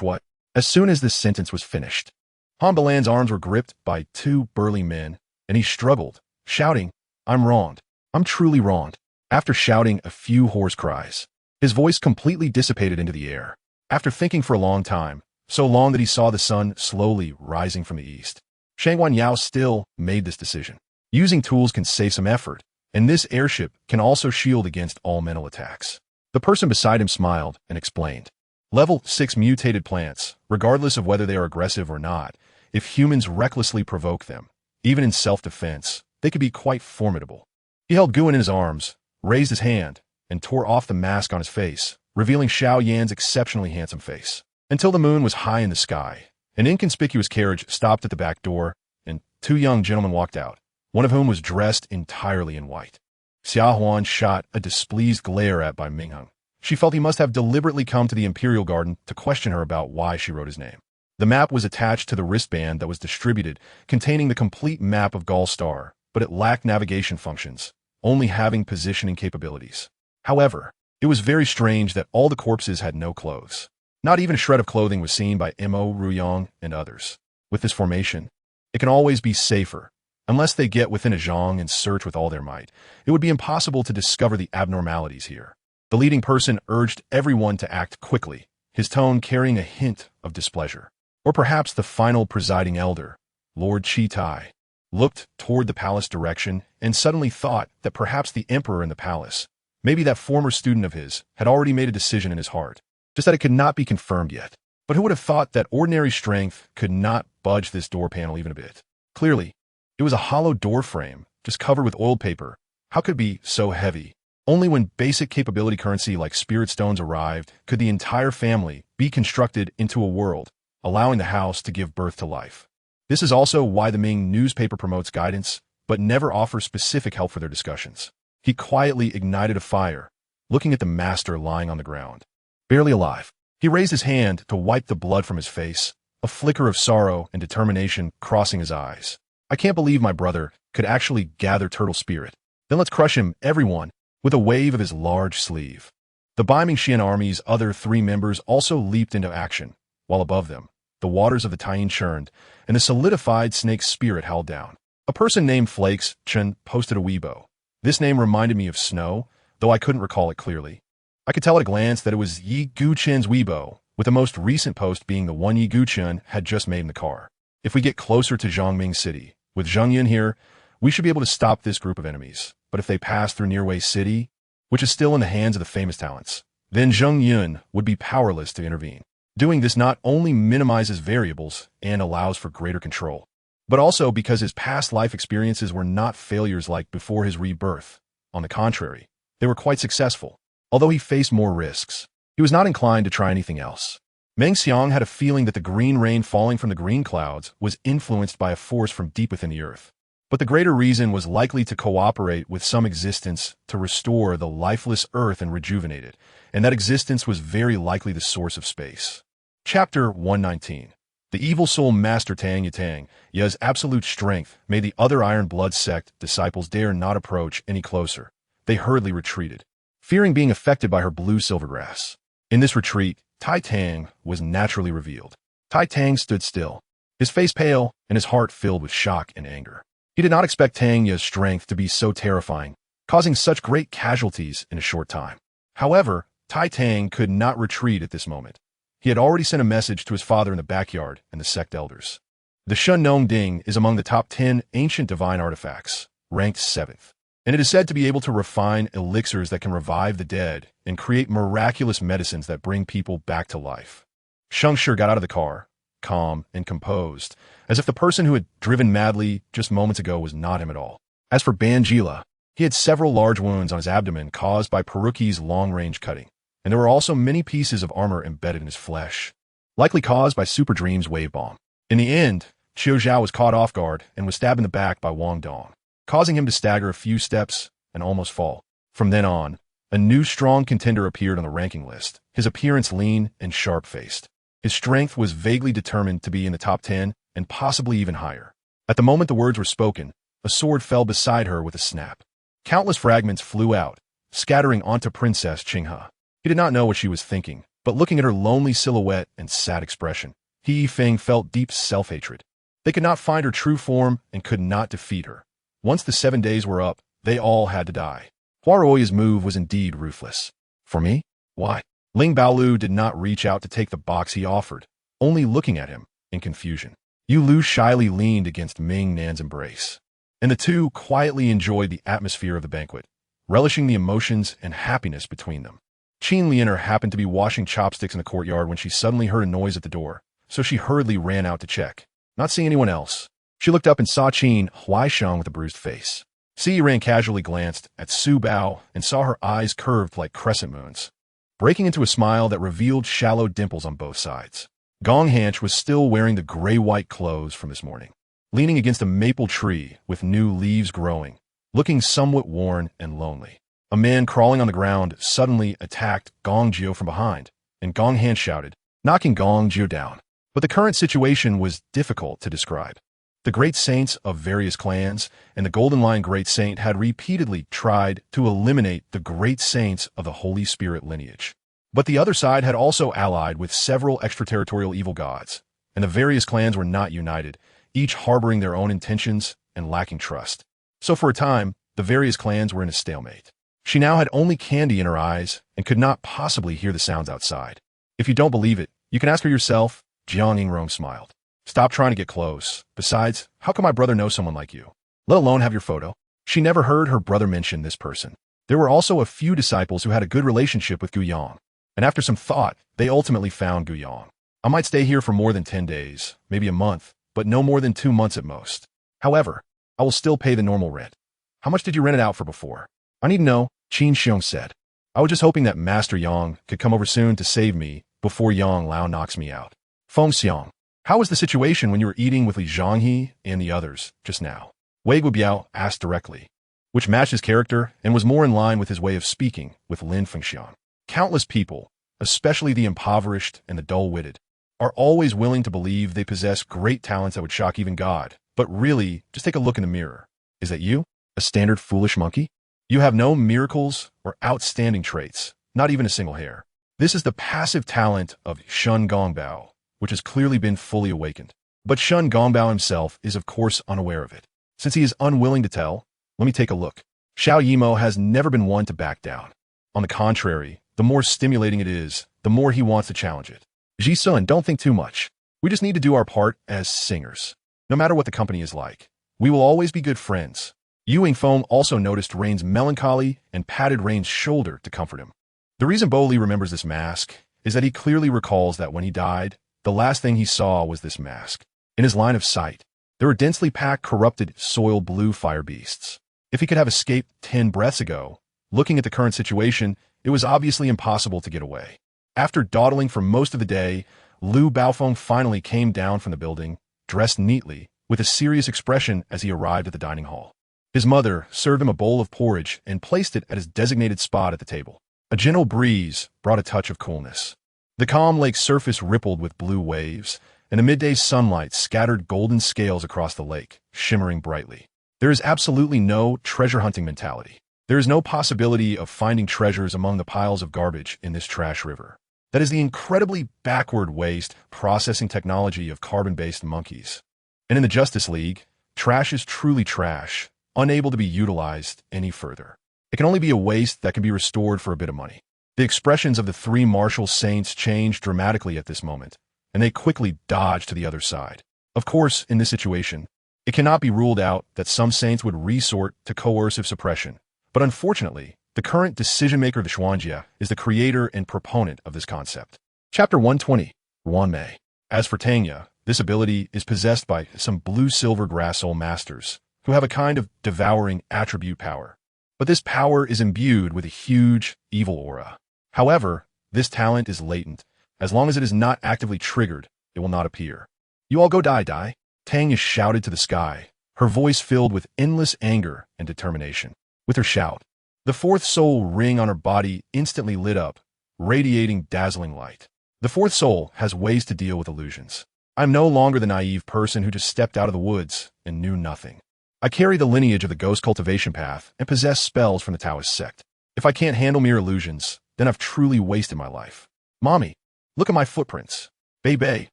What? As soon as this sentence was finished, Han Balan's arms were gripped by two burly men, and he struggled, shouting, I'm wronged. I'm truly wronged. After shouting a few hoarse cries, his voice completely dissipated into the air. After thinking for a long time, so long that he saw the sun slowly rising from the east, Shangguan Yao still made this decision. Using tools can save some effort, and this airship can also shield against all mental attacks. The person beside him smiled and explained. Level 6 mutated plants, regardless of whether they are aggressive or not, if humans recklessly provoke them, even in self-defense, they could be quite formidable. He held Guan in his arms, raised his hand, and tore off the mask on his face, revealing Xiao Yan's exceptionally handsome face. Until the moon was high in the sky, an inconspicuous carriage stopped at the back door, and two young gentlemen walked out, one of whom was dressed entirely in white. Xia Huan shot a displeased glare at Bai Mingheng. She felt he must have deliberately come to the Imperial Garden to question her about why she wrote his name. The map was attached to the wristband that was distributed, containing the complete map of Gaul Star, but it lacked navigation functions, only having positioning capabilities. However, it was very strange that all the corpses had no clothes. Not even a shred of clothing was seen by Mo, Ruyong, and others. With this formation, it can always be safer. Unless they get within a zhang and search with all their might, it would be impossible to discover the abnormalities here. The leading person urged everyone to act quickly, his tone carrying a hint of displeasure. Or perhaps the final presiding elder, Lord Chi Tai, looked toward the palace direction and suddenly thought that perhaps the emperor in the palace, maybe that former student of his, had already made a decision in his heart, just that it could not be confirmed yet. But who would have thought that ordinary strength could not budge this door panel even a bit? Clearly, it was a hollow door frame, just covered with oiled paper. How could it be so heavy? Only when basic capability currency like spirit stones arrived could the entire family be constructed into a world, allowing the house to give birth to life. This is also why the Ming newspaper promotes guidance, but never offers specific help for their discussions. He quietly ignited a fire, looking at the master lying on the ground, barely alive. He raised his hand to wipe the blood from his face, a flicker of sorrow and determination crossing his eyes. I can't believe my brother could actually gather turtle spirit. Then let's crush him, everyone, with a wave of his large sleeve. The Baiming Xian army's other three members also leaped into action, while above them, the waters of the Taiyin churned, and the solidified snake's spirit held down. A person named Flakes Chen posted a Weibo. This name reminded me of snow, though I couldn't recall it clearly. I could tell at a glance that it was Yi Guchen's Weibo, with the most recent post being the one Yi Guchen had just made in the car. If we get closer to Zhongming City, with Zheng Yun here, we should be able to stop this group of enemies. But if they pass through Nearway City, which is still in the hands of the famous talents, then Zheng Yun would be powerless to intervene. Doing this not only minimizes variables and allows for greater control, but also because his past life experiences were not failures like before his rebirth. On the contrary, they were quite successful. Although he faced more risks, he was not inclined to try anything else. Meng Xiang had a feeling that the green rain falling from the green clouds was influenced by a force from deep within the earth. But the greater reason was likely to cooperate with some existence to restore the lifeless earth and rejuvenate it, and that existence was very likely the source of space. Chapter 119. The evil soul master Tang Yitang, Ya's absolute strength, made the other Iron Blood sect disciples dare not approach any closer. They hurriedly retreated, fearing being affected by her blue silvergrass. In this retreat, Tai Tang was naturally revealed. Tai Tang stood still, his face pale and his heart filled with shock and anger. He did not expect Tang Ya's strength to be so terrifying, causing such great casualties in a short time. However, Tai Tang could not retreat at this moment. He had already sent a message to his father in the backyard and the sect elders. The Shennong Ding is among the top 10 ancient divine artifacts, ranked 7th. And it is said to be able to refine elixirs that can revive the dead and create miraculous medicines that bring people back to life. Shengshi got out of the car, calm and composed, as if the person who had driven madly just moments ago was not him at all. As for Banjila, he had several large wounds on his abdomen caused by prodigies' long-range cutting, and there were also many pieces of armor embedded in his flesh, likely caused by Super Dream's wave bomb. In the end, Qiu Zhao was caught off guard and was stabbed in the back by Wang Dong, causing him to stagger a few steps and almost fall. From then on, a new strong contender appeared on the ranking list, his appearance lean and sharp-faced. His strength was vaguely determined to be in the top 10 and possibly even higher. At the moment the words were spoken, a sword fell beside her with a snap. Countless fragments flew out, scattering onto Princess Qinghe. He did not know what she was thinking, but looking at her lonely silhouette and sad expression, He Yifeng felt deep self-hatred. They could not find her true form and could not defeat her. Once the 7 days were up, they all had to die. Huaruoya's move was indeed ruthless. For me? Why? Ling Baolu did not reach out to take the box he offered, only looking at him in confusion. Yu Lu shyly leaned against Ming Nan's embrace, and the two quietly enjoyed the atmosphere of the banquet, relishing the emotions and happiness between them. Qin Lianer happened to be washing chopsticks in the courtyard when she suddenly heard a noise at the door, so she hurriedly ran out to check. Not seeing anyone else, she looked up and saw Qin Huaisheng with a bruised face. Si Ran casually glanced at Su Bao and saw her eyes curved like crescent moons, breaking into a smile that revealed shallow dimples on both sides. Gong Hanch was still wearing the gray-white clothes from this morning, leaning against a maple tree with new leaves growing, looking somewhat worn and lonely. A man crawling on the ground suddenly attacked Gong Jiu from behind, and Gong Hanch shouted, knocking Gong Jiu down. But the current situation was difficult to describe. The great saints of various clans and the Golden Line Great Saint had repeatedly tried to eliminate the great saints of the Holy Spirit lineage. But the other side had also allied with several extraterritorial evil gods, and the various clans were not united, each harboring their own intentions and lacking trust. So for a time, the various clans were in a stalemate. She now had only candy in her eyes and could not possibly hear the sounds outside. If you don't believe it, you can ask her yourself. Jiang Yingrong smiled. Stop trying to get close. Besides, how can my brother know someone like you? Let alone have your photo. She never heard her brother mention this person. There were also a few disciples who had a good relationship with Guyang, and after some thought, they ultimately found Guyang. I might stay here for more than 10 days, maybe a month, but no more than 2 months at most. However, I will still pay the normal rent. How much did you rent it out for before? I need to know, Qin Xiong said. I was just hoping that Master Yang could come over soon to save me before Yang Lao knocks me out. Feng Xiang, how was the situation when you were eating with Li Zhanghe and the others just now? Wei Guobiao asked directly, which matched his character and was more in line with his way of speaking with Lin Fengxian. Countless people, especially the impoverished and the dull-witted, are always willing to believe they possess great talents that would shock even God. But really, just take a look in the mirror. Is that you? A standard foolish monkey? You have no miracles or outstanding traits, not even a single hair. This is the passive talent of Shun Gongbao, which has clearly been fully awakened. But Shun Gongbao himself is of course unaware of it. Since he is unwilling to tell, let me take a look. Xiao Yimo has never been one to back down. On the contrary, the more stimulating it is, the more he wants to challenge it. Ji Sun, don't think too much. We just need to do our part as singers. No matter what the company is like, we will always be good friends. Yu Yingfeng also noticed Rain's melancholy and patted Rain's shoulder to comfort him. The reason Bo Li remembers this mask is that he clearly recalls that when he died, the last thing he saw was this mask. In his line of sight, there were densely packed, corrupted, soiled blue fire beasts. If he could have escaped 10 breaths ago, looking at the current situation, it was obviously impossible to get away. After dawdling for most of the day, Liu Baofeng finally came down from the building, dressed neatly, with a serious expression as he arrived at the dining hall. His mother served him a bowl of porridge and placed it at his designated spot at the table. A gentle breeze brought a touch of coolness. The calm lake's surface rippled with blue waves, and the midday sunlight scattered golden scales across the lake, shimmering brightly. There is absolutely no treasure hunting mentality. There is no possibility of finding treasures among the piles of garbage in this trash river. That is the incredibly backward waste processing technology of carbon-based monkeys. And in the Justice League, trash is truly trash, unable to be utilized any further. It can only be a waste that can be restored for a bit of money. The expressions of the 3 martial saints changed dramatically at this moment, and they quickly dodged to the other side. Of course, in this situation, it cannot be ruled out that some saints would resort to coercive suppression, but unfortunately, the current decision-maker of the Xuanjia is the creator and proponent of this concept. Chapter 120, Wanmei. As for Tangya, this ability is possessed by some blue-silver grass soul masters, who have a kind of devouring attribute power. But this power is imbued with a huge, evil aura. However, this talent is latent. As long as it is not actively triggered, it will not appear. You all go die. Tangya shouted to the sky, her voice filled with endless anger and determination. With her shout, the fourth soul ring on her body instantly lit up, radiating dazzling light. The fourth soul has ways to deal with illusions. I'm no longer the naive person who just stepped out of the woods and knew nothing. I carry the lineage of the ghost cultivation path and possess spells from the Taoist sect. If I can't handle mere illusions, then I've truly wasted my life. Mommy, look at my footprints. Bei,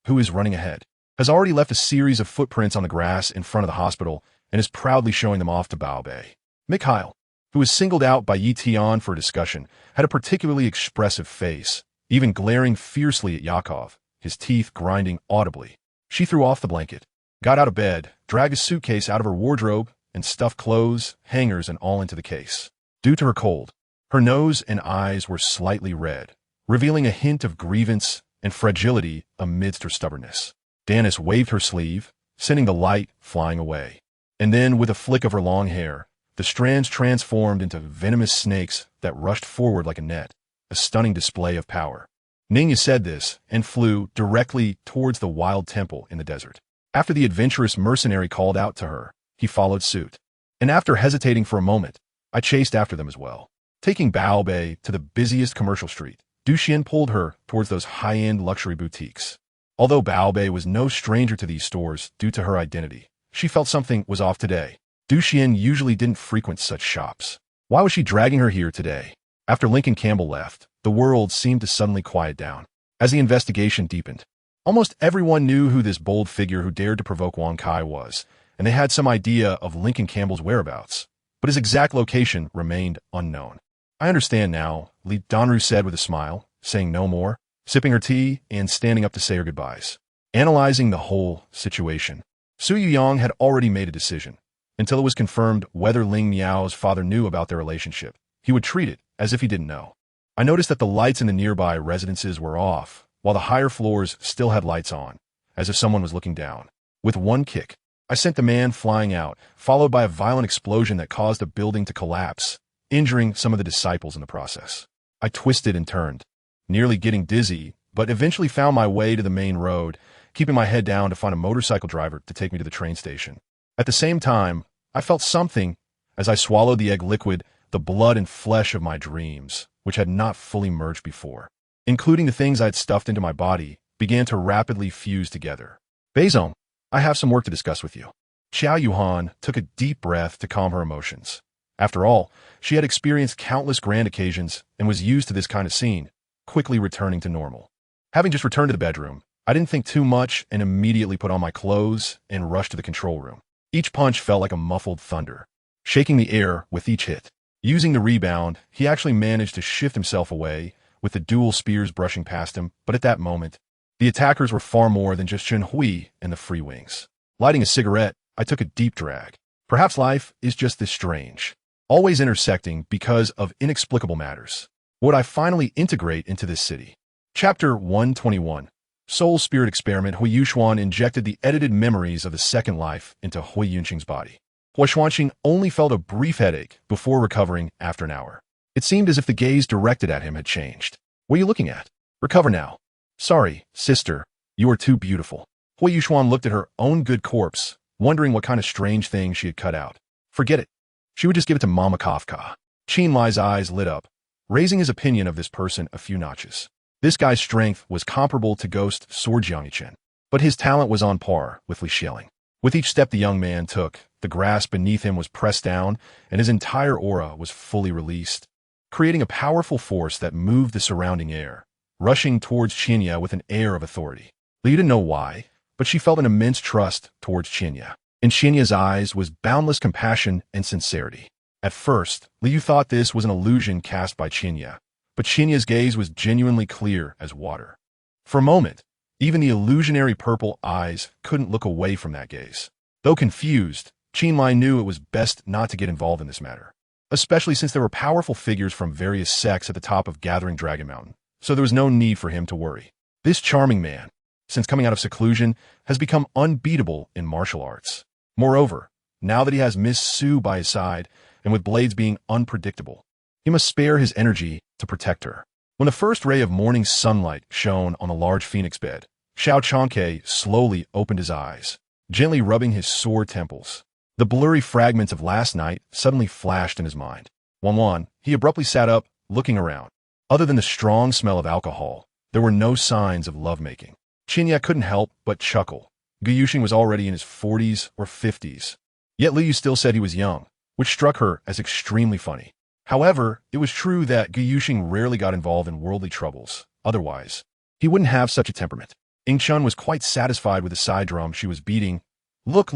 who is running ahead, has already left a series of footprints on the grass in front of the hospital and is proudly showing them off to Bao Bei. Mikhail, who was singled out by Yi Tian for a discussion, had a particularly expressive face, even glaring fiercely at Yakov, his teeth grinding audibly. She threw off the blanket, got out of bed, dragged a suitcase out of her wardrobe, and stuffed clothes, hangers, and all into the case. Due to her cold, her nose and eyes were slightly red, revealing a hint of grievance and fragility amidst her stubbornness. Danis waved her sleeve, sending the light flying away. And then, with a flick of her long hair, the strands transformed into venomous snakes that rushed forward like a net, a stunning display of power. Ningya said this and flew directly towards the wild temple in the desert. After the adventurous mercenary called out to her, he followed suit. And after hesitating for a moment, I chased after them as well. Taking Bao Bei to the busiest commercial street, Duxian pulled her towards those high-end luxury boutiques. Although Bao Bei was no stranger to these stores due to her identity, she felt something was off today. Duxian usually didn't frequent such shops. Why was she dragging her here today? After Lincoln Campbell left, the world seemed to suddenly quiet down. As the investigation deepened, almost everyone knew who this bold figure who dared to provoke Wang Kai was, and they had some idea of Lincoln Campbell's whereabouts, but his exact location remained unknown. I understand now, Li Danru said with a smile, saying no more, sipping her tea and standing up to say her goodbyes. Analyzing the whole situation, Su Yuyang had already made a decision. Until it was confirmed whether Ling Miao's father knew about their relationship, he would treat it as if he didn't know. I noticed that the lights in the nearby residences were off, while the higher floors still had lights on, as if someone was looking down. With one kick, I sent the man flying out, followed by a violent explosion that caused a building to collapse, injuring some of the disciples in the process. I twisted and turned, nearly getting dizzy, but eventually found my way to the main road, keeping my head down to find a motorcycle driver to take me to the train station. At the same time, I felt something as I swallowed the egg liquid, the blood and flesh of my dreams, which had not fully merged before, including the things I had stuffed into my body, began to rapidly fuse together. Beizong, I have some work to discuss with you. Xiao Yuhan took a deep breath to calm her emotions. After all, she had experienced countless grand occasions and was used to this kind of scene, quickly returning to normal. Having just returned to the bedroom, I didn't think too much and immediately put on my clothes and rushed to the control room. Each punch felt like a muffled thunder, shaking the air with each hit. Using the rebound, he actually managed to shift himself away, with the dual spears brushing past him, but at that moment, the attackers were far more than just Chen Hui and the Free Wings. Lighting a cigarette, I took a deep drag. Perhaps life is just this strange, always intersecting because of inexplicable matters. Would I finally integrate into this city? Chapter 121. Soul Spirit Experiment. Huo Yuxuan injected the edited memories of the second life into Huo Yuxing's body. Huo Xuanqing only felt a brief headache before recovering after an hour. It seemed as if the gaze directed at him had changed. What are you looking at? Recover now. Sorry, sister, you are too beautiful. Huo Yuxuan looked at her own good corpse, wondering what kind of strange thing she had cut out. Forget it. She would just give it to Mama Kafka. Qin Lai's eyes lit up, raising his opinion of this person a few notches. This guy's strength was comparable to Ghost Sword Jiangyichen, but his talent was on par with Li Xiaoling. With each step the young man took, the grass beneath him was pressed down, and his entire aura was fully released, creating a powerful force that moved the surrounding air, rushing towards Qinya with an air of authority. Li didn't know why, but she felt an immense trust towards Qinya. In Qinya's eyes was boundless compassion and sincerity. At first, Liu thought this was an illusion cast by Qinya, but Qinya's gaze was genuinely clear as water. For a moment, Even the illusionary purple eyes couldn't look away from that gaze. Though confused, Qin Lai knew it was best not to get involved in this matter, especially since there were powerful figures from various sects at the top of Gathering Dragon Mountain, so there was no need for him to worry. This charming man, since coming out of seclusion, has become unbeatable in martial arts. Moreover, now that he has Miss Su by his side, and with blades being unpredictable, he must spare his energy to protect her. When the first ray of morning sunlight shone on the large phoenix bed, Xiao Changke slowly opened his eyes, gently rubbing his sore temples. The blurry fragments of last night suddenly flashed in his mind. Wan, he abruptly sat up, looking around. Other than the strong smell of alcohol, there were no signs of lovemaking. Qinya couldn't help but chuckle. Gu Yuxing was already in his 40s or 50s. Yet Liu still said he was young, which struck her as extremely funny. However, it was true that Gu Yuxing rarely got involved in worldly troubles. Otherwise, he wouldn't have such a temperament. Ying Chun was quite satisfied with the side drum she was beating. Look,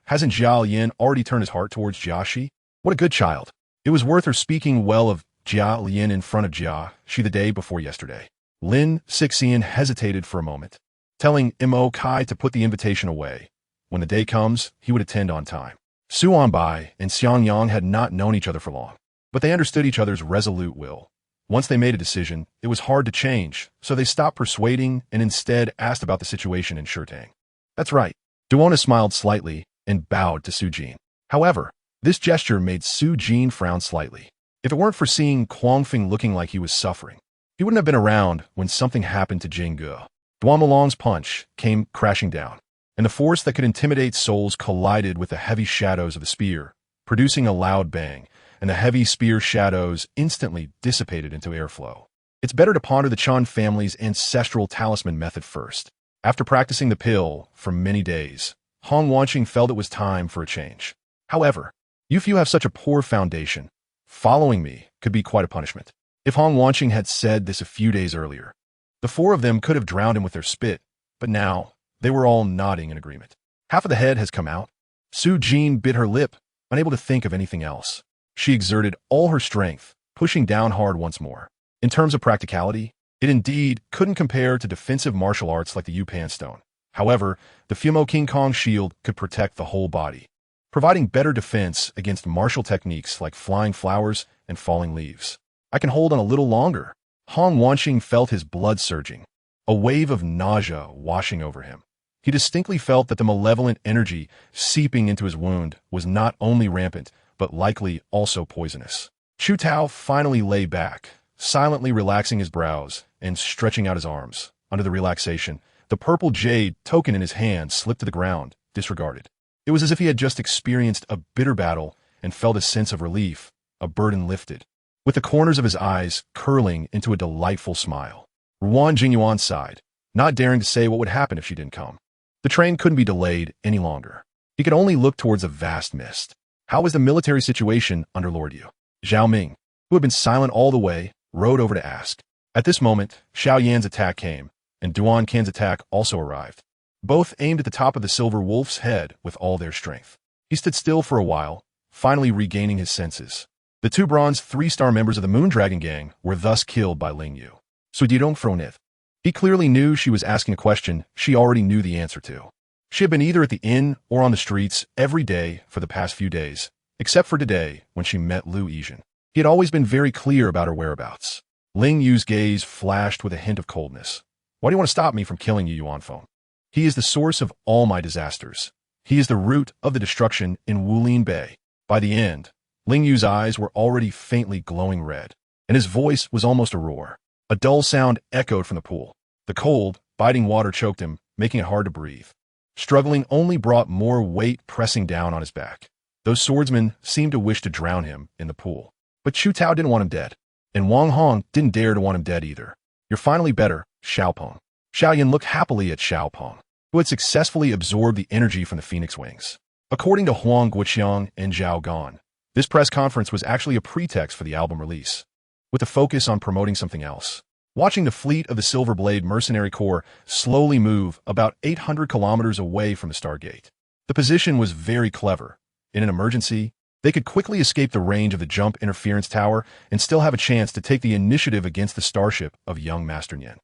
hasn't Jiao Yin already turned his heart towards Jia Shi? What a good child. It was worth her speaking well of Jia Yin in front of Jia Shi the day before yesterday. Lin Sixian hesitated for a moment, telling Mo Kai to put the invitation away. When the day comes, he would attend on time. Su Anbai and Xiang Yang had not known each other for long, but they understood each other's resolute will. Once they made a decision, it was hard to change, so they stopped persuading and instead asked about the situation in Shurtang. That's right. Duona smiled slightly and bowed to Su Jin. However, this gesture made Su Jin frown slightly. If it weren't for seeing Kuangfeng looking like he was suffering, he wouldn't have been around when something happened to Jing Ge. Duan Malong's punch came crashing down, and the force that could intimidate souls collided with the heavy shadows of the spear, producing a loud bang, and the heavy spear shadows instantly dissipated into airflow. It's better to ponder the Chan family's ancestral talisman method first. After practicing the pill for many days, Hong Wanqing felt it was time for a change. However, if you have such a poor foundation, following me could be quite a punishment. If Hong Wanqing had said this a few days earlier, the four of them could have drowned him with their spit, but now they were all nodding in agreement. Half of the head has come out. Su Jin bit her lip, unable to think of anything else. She exerted all her strength, pushing down hard once more. In terms of practicality, it indeed couldn't compare to defensive martial arts like the Yupan Stone. However, the Fumo King Kong shield could protect the whole body, providing better defense against martial techniques like flying flowers and falling leaves. I can hold on a little longer. Hong Wanqing felt his blood surging, a wave of nausea washing over him. He distinctly felt that the malevolent energy seeping into his wound was not only rampant, but likely also poisonous. Chu Tao finally lay back, silently relaxing his brows and stretching out his arms. Under the relaxation, the purple jade token in his hand slipped to the ground, disregarded. It was as if he had just experienced a bitter battle and felt a sense of relief, a burden lifted, with the corners of his eyes curling into a delightful smile. Ruan Jingyuan sighed, not daring to say what would happen if she didn't come. The train couldn't be delayed any longer. He could only look towards a vast mist. How was the military situation under Lord Yu? Zhao Ming, who had been silent all the way, rode over to ask. At this moment, Xiao Yan's attack came, and Duan Qian's attack also arrived. Both aimed at the top of the silver wolf's head with all their strength. He stood still for a while, finally regaining his senses. The two bronze 3-star members of the Moondragon Gang were thus killed by Ling Yu. Sudirong Fronith. He clearly knew she was asking a question she already knew the answer to. She had been either at the inn or on the streets every day for the past few days, except for today when she met Lu Yizhen. He had always been very clear about her whereabouts. Ling Yu's gaze flashed with a hint of coldness. Why do you want to stop me from killing you, Yuanfeng? He is the source of all my disasters. He is the root of the destruction in Wulin Bay. By the end, Ling Yu's eyes were already faintly glowing red, and his voice was almost a roar. A dull sound echoed from the pool. The cold, biting water choked him, making it hard to breathe. Struggling only brought more weight pressing down on his back. Those swordsmen seemed to wish to drown him in the pool. But Chu Tao didn't want him dead, and Wang Hong didn't dare to want him dead either. You're finally better, Xiaopeng. Xiao Yan looked happily at Xiaopeng, who had successfully absorbed the energy from the phoenix wings. According to Huang Guoqiang and Zhao Gan, this press conference was actually a pretext for the album release, with a focus on promoting something else. Watching the fleet of the Silver Blade Mercenary Corps slowly move about 800 kilometers away from the Stargate. The position was very clever. In an emergency, they could quickly escape the range of the jump interference tower and still have a chance to take the initiative against the starship of young Master Nian.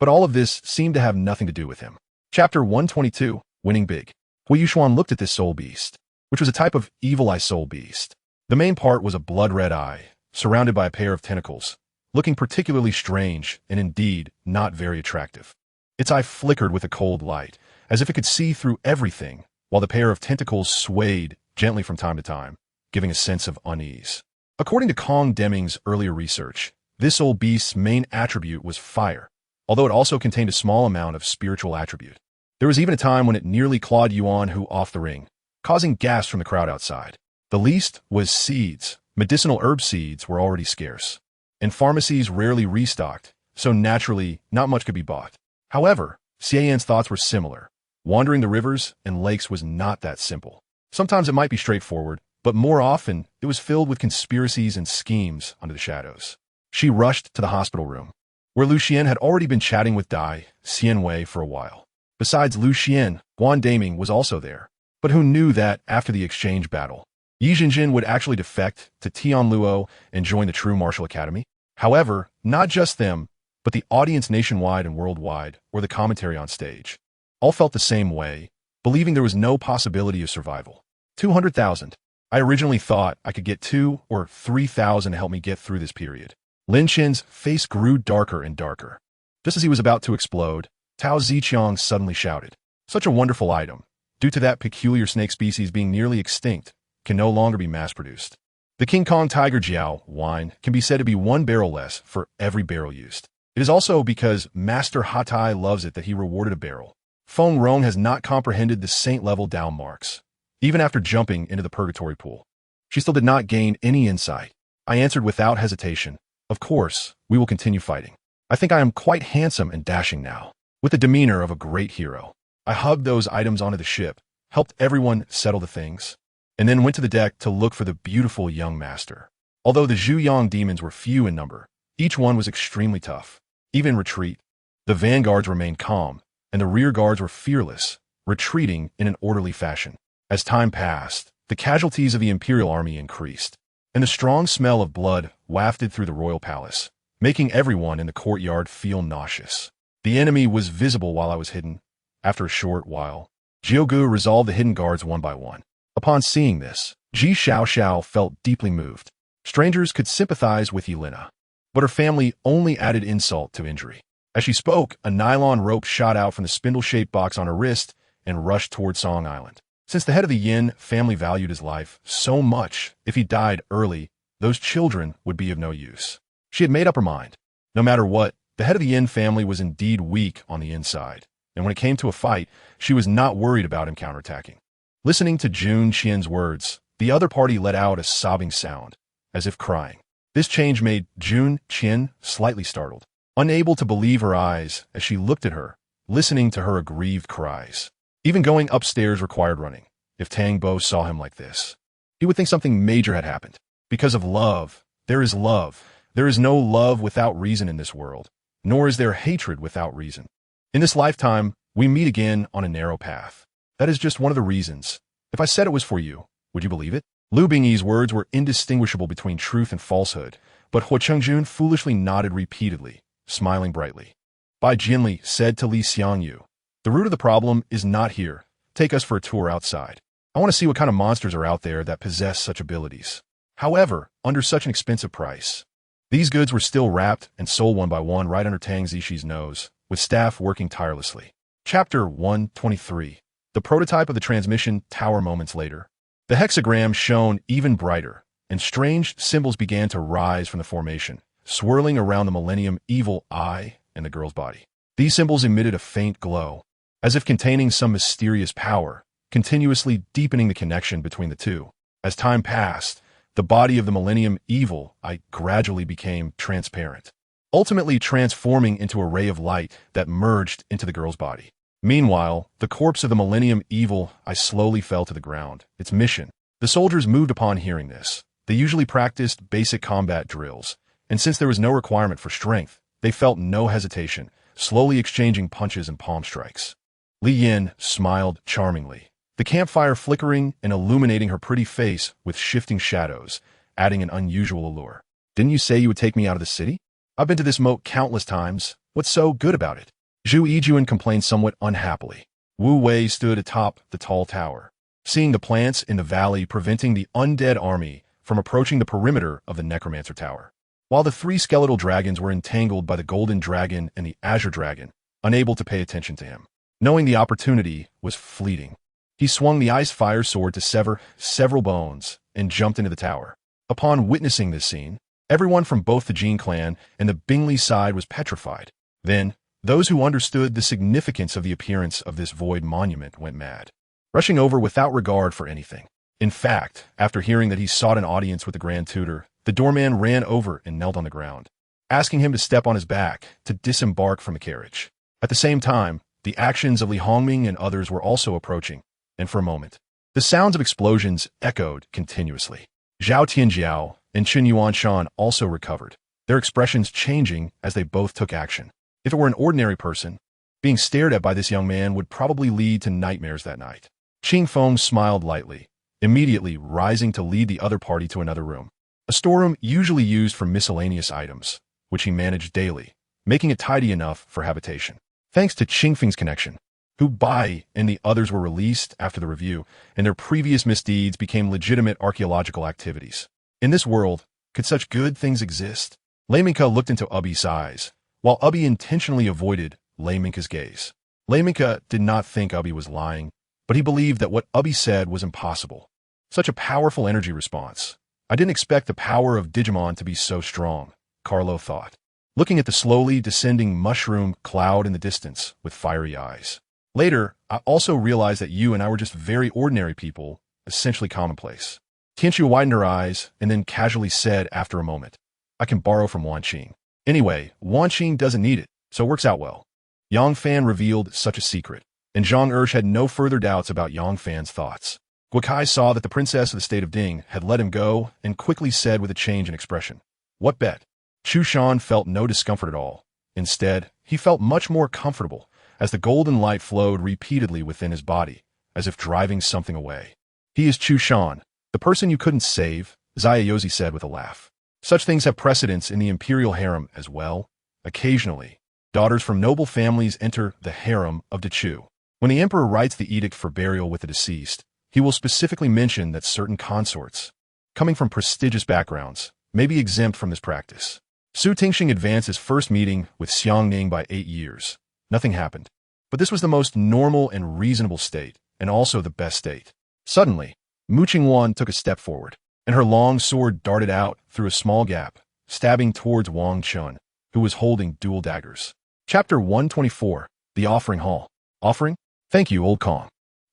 But all of this seemed to have nothing to do with him. Chapter 122, Winning Big. Huo Yuxuan looked at this soul beast, which was a type of evil eye soul beast. The main part was a blood-red eye, surrounded by a pair of tentacles, looking particularly strange and indeed not very attractive. Its eye flickered with a cold light, as if it could see through everything, while the pair of tentacles swayed gently from time to time, giving a sense of unease. According to Kong Deming's earlier research, this old beast's main attribute was fire, although it also contained a small amount of spiritual attribute. There was even a time when it nearly clawed Yuan Hu off the ring, causing gasps from the crowd outside. The least was seeds. Medicinal herb seeds were already scarce, and pharmacies rarely restocked, so naturally not much could be bought. However, Xian's thoughts were similar. Wandering the rivers and lakes was not that simple. Sometimes it might be straightforward, but more often it was filled with conspiracies and schemes under the shadows. She rushed to the hospital room, where Lu Xian had already been chatting with Dai Xianwei for a while. Besides Lu Xian, Guan Daming was also there. But who knew that after the exchange battle, Yi Jinjin would actually defect to Tianluo and join the true martial academy? However, not just them, but the audience nationwide and worldwide, or the commentary on stage, all felt the same way, believing there was no possibility of survival. 200,000. I originally thought I could get 2 or 3,000 to help me get through this period. Lin Chen's face grew darker and darker. Just as he was about to explode, Tao Ziqiang suddenly shouted, "Such a wonderful item, due to that peculiar snake species being nearly extinct, can no longer be mass-produced. The King Kong Tiger Jiao wine can be said to be 1 barrel less for every barrel used. It is also because Master Hatai loves it that he rewarded a barrel. Feng Rong has not comprehended the saint-level down marks, even after jumping into the purgatory pool. She still did not gain any insight. I answered without hesitation, of course, we will continue fighting. I think I am quite handsome and dashing now, with the demeanor of a great hero. I hugged those items onto the ship, helped everyone settle the things, and then went to the deck to look for the beautiful young master. Although the Zhuyang demons were few in number, each one was extremely tough. Even in retreat, the vanguards remained calm, and the rear guards were fearless, retreating in an orderly fashion. As time passed, the casualties of the imperial army increased, and the strong smell of blood wafted through the royal palace, making everyone in the courtyard feel nauseous. The enemy was visible while I was hidden. After a short while, Jiugu resolved the hidden guards one by one. Upon seeing this, Ji Xiaoxiao felt deeply moved. Strangers could sympathize with Yelena, but her family only added insult to injury. As she spoke, a nylon rope shot out from the spindle-shaped box on her wrist and rushed toward Song Island. Since the head of the Yin family valued his life so much, if he died early, those children would be of no use. She had made up her mind. No matter what, the head of the Yin family was indeed weak on the inside, and when it came to a fight, she was not worried about him counterattacking. Listening to Jun Qian's words, the other party let out a sobbing sound, as if crying. This change made Jun Qian slightly startled, unable to believe her eyes as she looked at her, listening to her aggrieved cries. Even going upstairs required running. If Tang Bo saw him like this, he would think something major had happened. Because of love, there is love. There is no love without reason in this world, nor is there hatred without reason. In this lifetime, we meet again on a narrow path. That is just one of the reasons. If I said it was for you, would you believe it? Lu Bingyi's words were indistinguishable between truth and falsehood, but Huo Chengjun foolishly nodded repeatedly, smiling brightly. Bai Jinli said to Li Xiangyu, "The root of the problem is not here. Take us for a tour outside. I want to see what kind of monsters are out there that possess such abilities. However, under such an expensive price." These goods were still wrapped and sold one by one right under Tang Zishi's nose, with staff working tirelessly. Chapter 123. The prototype of the transmission tower moments later. The hexagram shone even brighter, and strange symbols began to rise from the formation, swirling around the Millennium Evil Eye and the girl's body. These symbols emitted a faint glow, as if containing some mysterious power, continuously deepening the connection between the two. As time passed, the body of the Millennium Evil Eye gradually became transparent, ultimately transforming into a ray of light that merged into the girl's body. Meanwhile, the corpse of the Millennium Evil Eye slowly fell to the ground. Its mission. The soldiers moved upon hearing this. They usually practiced basic combat drills, and since there was no requirement for strength, they felt no hesitation, slowly exchanging punches and palm strikes. Li Yin smiled charmingly, the campfire flickering and illuminating her pretty face with shifting shadows, adding an unusual allure. "Didn't you say you would take me out of the city? I've been to this moat countless times, What's so good about it? Zhu Yijuan complained somewhat unhappily. Wu Wei stood atop the tall tower, seeing the plants in the valley preventing the undead army from approaching the perimeter of the necromancer tower. While the three skeletal dragons were entangled by the golden dragon and the azure dragon, unable to pay attention to him. Knowing the opportunity was fleeting, he swung the ice-fire sword to sever several bones and jumped into the tower. Upon witnessing this scene, everyone from both the Jing clan and the Bingley side was petrified. Then, those who understood the significance of the appearance of this void monument went mad, rushing over without regard for anything. In fact, after hearing that he sought an audience with the Grand Tutor, the doorman ran over and knelt on the ground, asking him to step on his back to disembark from the carriage. At the same time, the actions of Li Hongming and others were also approaching, and for a moment, the sounds of explosions echoed continuously. Zhao Tianjiao and Qin Yuanshan also recovered, their expressions changing as they both took action. If it were an ordinary person, being stared at by this young man would probably lead to nightmares that night. Qing Feng smiled lightly, immediately rising to lead the other party to another room, a storeroom usually used for miscellaneous items, which he managed daily, making it tidy enough for habitation. Thanks to Qing Feng's connection, Hu Bai and the others were released after the review, and their previous misdeeds became legitimate archaeological activities. In this world, could such good things exist? Lei Minka looked into Ubi's eyes, while Ubi intentionally avoided Lei Minka's gaze. Lei Minka did not think Ubi was lying, but he believed that what Ubi said was impossible. Such a powerful energy response. I didn't expect the power of Digimon to be so strong, Carlo thought, looking at the slowly descending mushroom cloud in the distance with fiery eyes. Later, I also realized that you and I were just very ordinary people, essentially commonplace. Tianchu widened her eyes and then casually said after a moment, I can borrow from Wan Qing. Anyway, Wan Qing doesn't need it, so it works out well. Yang Fan revealed such a secret, and Zhang Ersh had no further doubts about Yang Fan's thoughts. Guokai saw that the princess of the state of Ding had let him go and quickly said with a change in expression, What bet? Chu Shan felt no discomfort at all. Instead, he felt much more comfortable as the golden light flowed repeatedly within his body, as if driving something away. He is Chu Shan, the person you couldn't save, Zayayozi said with a laugh. Such things have precedence in the imperial harem as well. Occasionally, daughters from noble families enter the harem of Dechu. When the emperor writes the edict for burial with the deceased, he will specifically mention that certain consorts, coming from prestigious backgrounds, may be exempt from this practice. Su Tingxing advanced his first meeting with Xiang Ning by 8 years. Nothing happened. But this was the most normal and reasonable state, and also the best state. Suddenly, Mu Qingwan took a step forward, and her long sword darted out through a small gap, stabbing towards Wang Chun, who was holding dual daggers. Chapter 124, The Offering Hall. Offering? Thank you, Old Kong.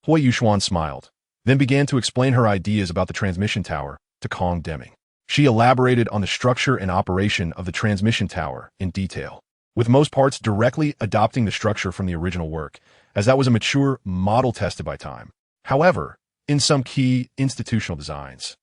Huo Yuxuan smiled, then began to explain her ideas about the transmission tower to Kong Deming. She elaborated on the structure and operation of the transmission tower in detail, with most parts directly adopting the structure from the original work, as that was a mature model tested by time. However, in some key institutional designs,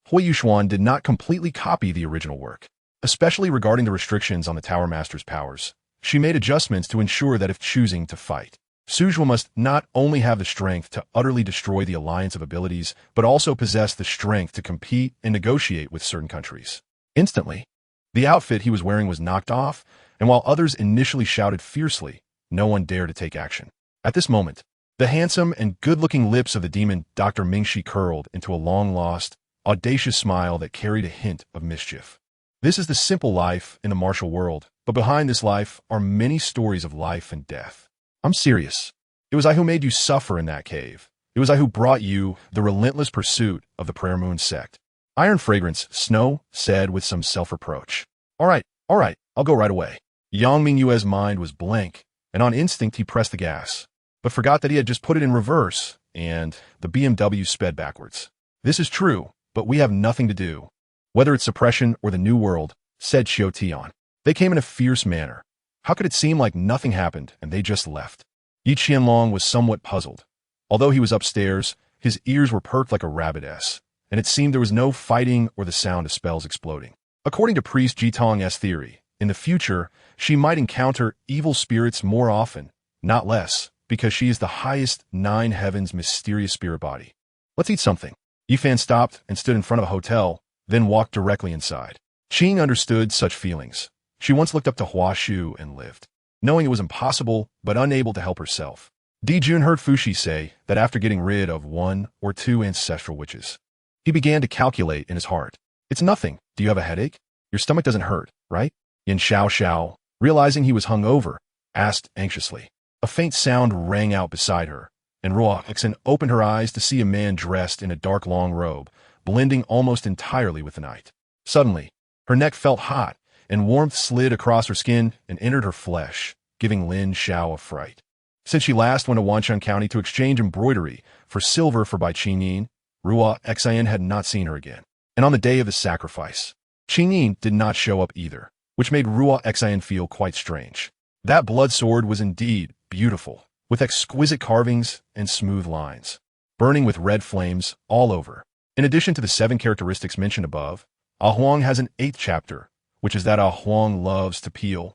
Huo Yuxuan did not completely copy the original work, especially regarding the restrictions on the Tower Master's powers. She made adjustments to ensure that if choosing to fight, Suzhou must not only have the strength to utterly destroy the alliance of abilities, but also possess the strength to compete and negotiate with certain countries. Instantly, the outfit he was wearing was knocked off, and while others initially shouted fiercely, no one dared to take action. At this moment, the handsome and good-looking lips of the demon Dr. Mingshi curled into a long-lost, audacious smile that carried a hint of mischief. This is the simple life in the martial world, but behind this life are many stories of life and death. I'm serious. It was I who made you suffer in that cave. It was I who brought you the relentless pursuit of the Prayer Moon sect. Iron Fragrance, Snow said with some self-reproach. All right, I'll go right away. Yang Mingyue's mind was blank, and on instinct he pressed the gas, but forgot that he had just put it in reverse, and the BMW sped backwards. This is true, but we have nothing to do. Whether it's suppression or the New World, said Xiao Tian. They came in a fierce manner. How could it seem like nothing happened and they just left? Yi Qianlong was somewhat puzzled. Although he was upstairs, his ears were perked like a rabbit's, and it seemed there was no fighting or the sound of spells exploding. According to Priest Jitong's theory, in the future, she might encounter evil spirits more often, not less, because she is the highest 9 heavens mysterious spirit body. Let's eat something. Yifan stopped and stood in front of a hotel, then walked directly inside. Qing understood such feelings. She once looked up to Hua Shu and lived. knowing it was impossible but unable to help herself. Dijun heard Fushi say that after getting rid of 1 or 2 ancestral witches, he began to calculate in his heart. It's nothing. Do you have a headache? Your stomach doesn't hurt, right? Yin Xiao, realizing he was hungover, asked anxiously. A faint sound rang out beside her, and Huo Yuxuan opened her eyes to see a man dressed in a dark long robe, blending almost entirely with the night. Suddenly, her neck felt hot, and warmth slid across her skin and entered her flesh, giving Lin Xiao a fright. Since she last went to Wancheng County to exchange embroidery for silver for Bai Qingyin, Huo Yuxuan had not seen her again. And on the day of the sacrifice, Qingyin did not show up either, which made Huo Yuxuan feel quite strange. That blood sword was indeed beautiful, with exquisite carvings and smooth lines, burning with red flames all over. In addition to the 7 characteristics mentioned above, A Huang has an 8th chapter, which is that A Huang loves to peel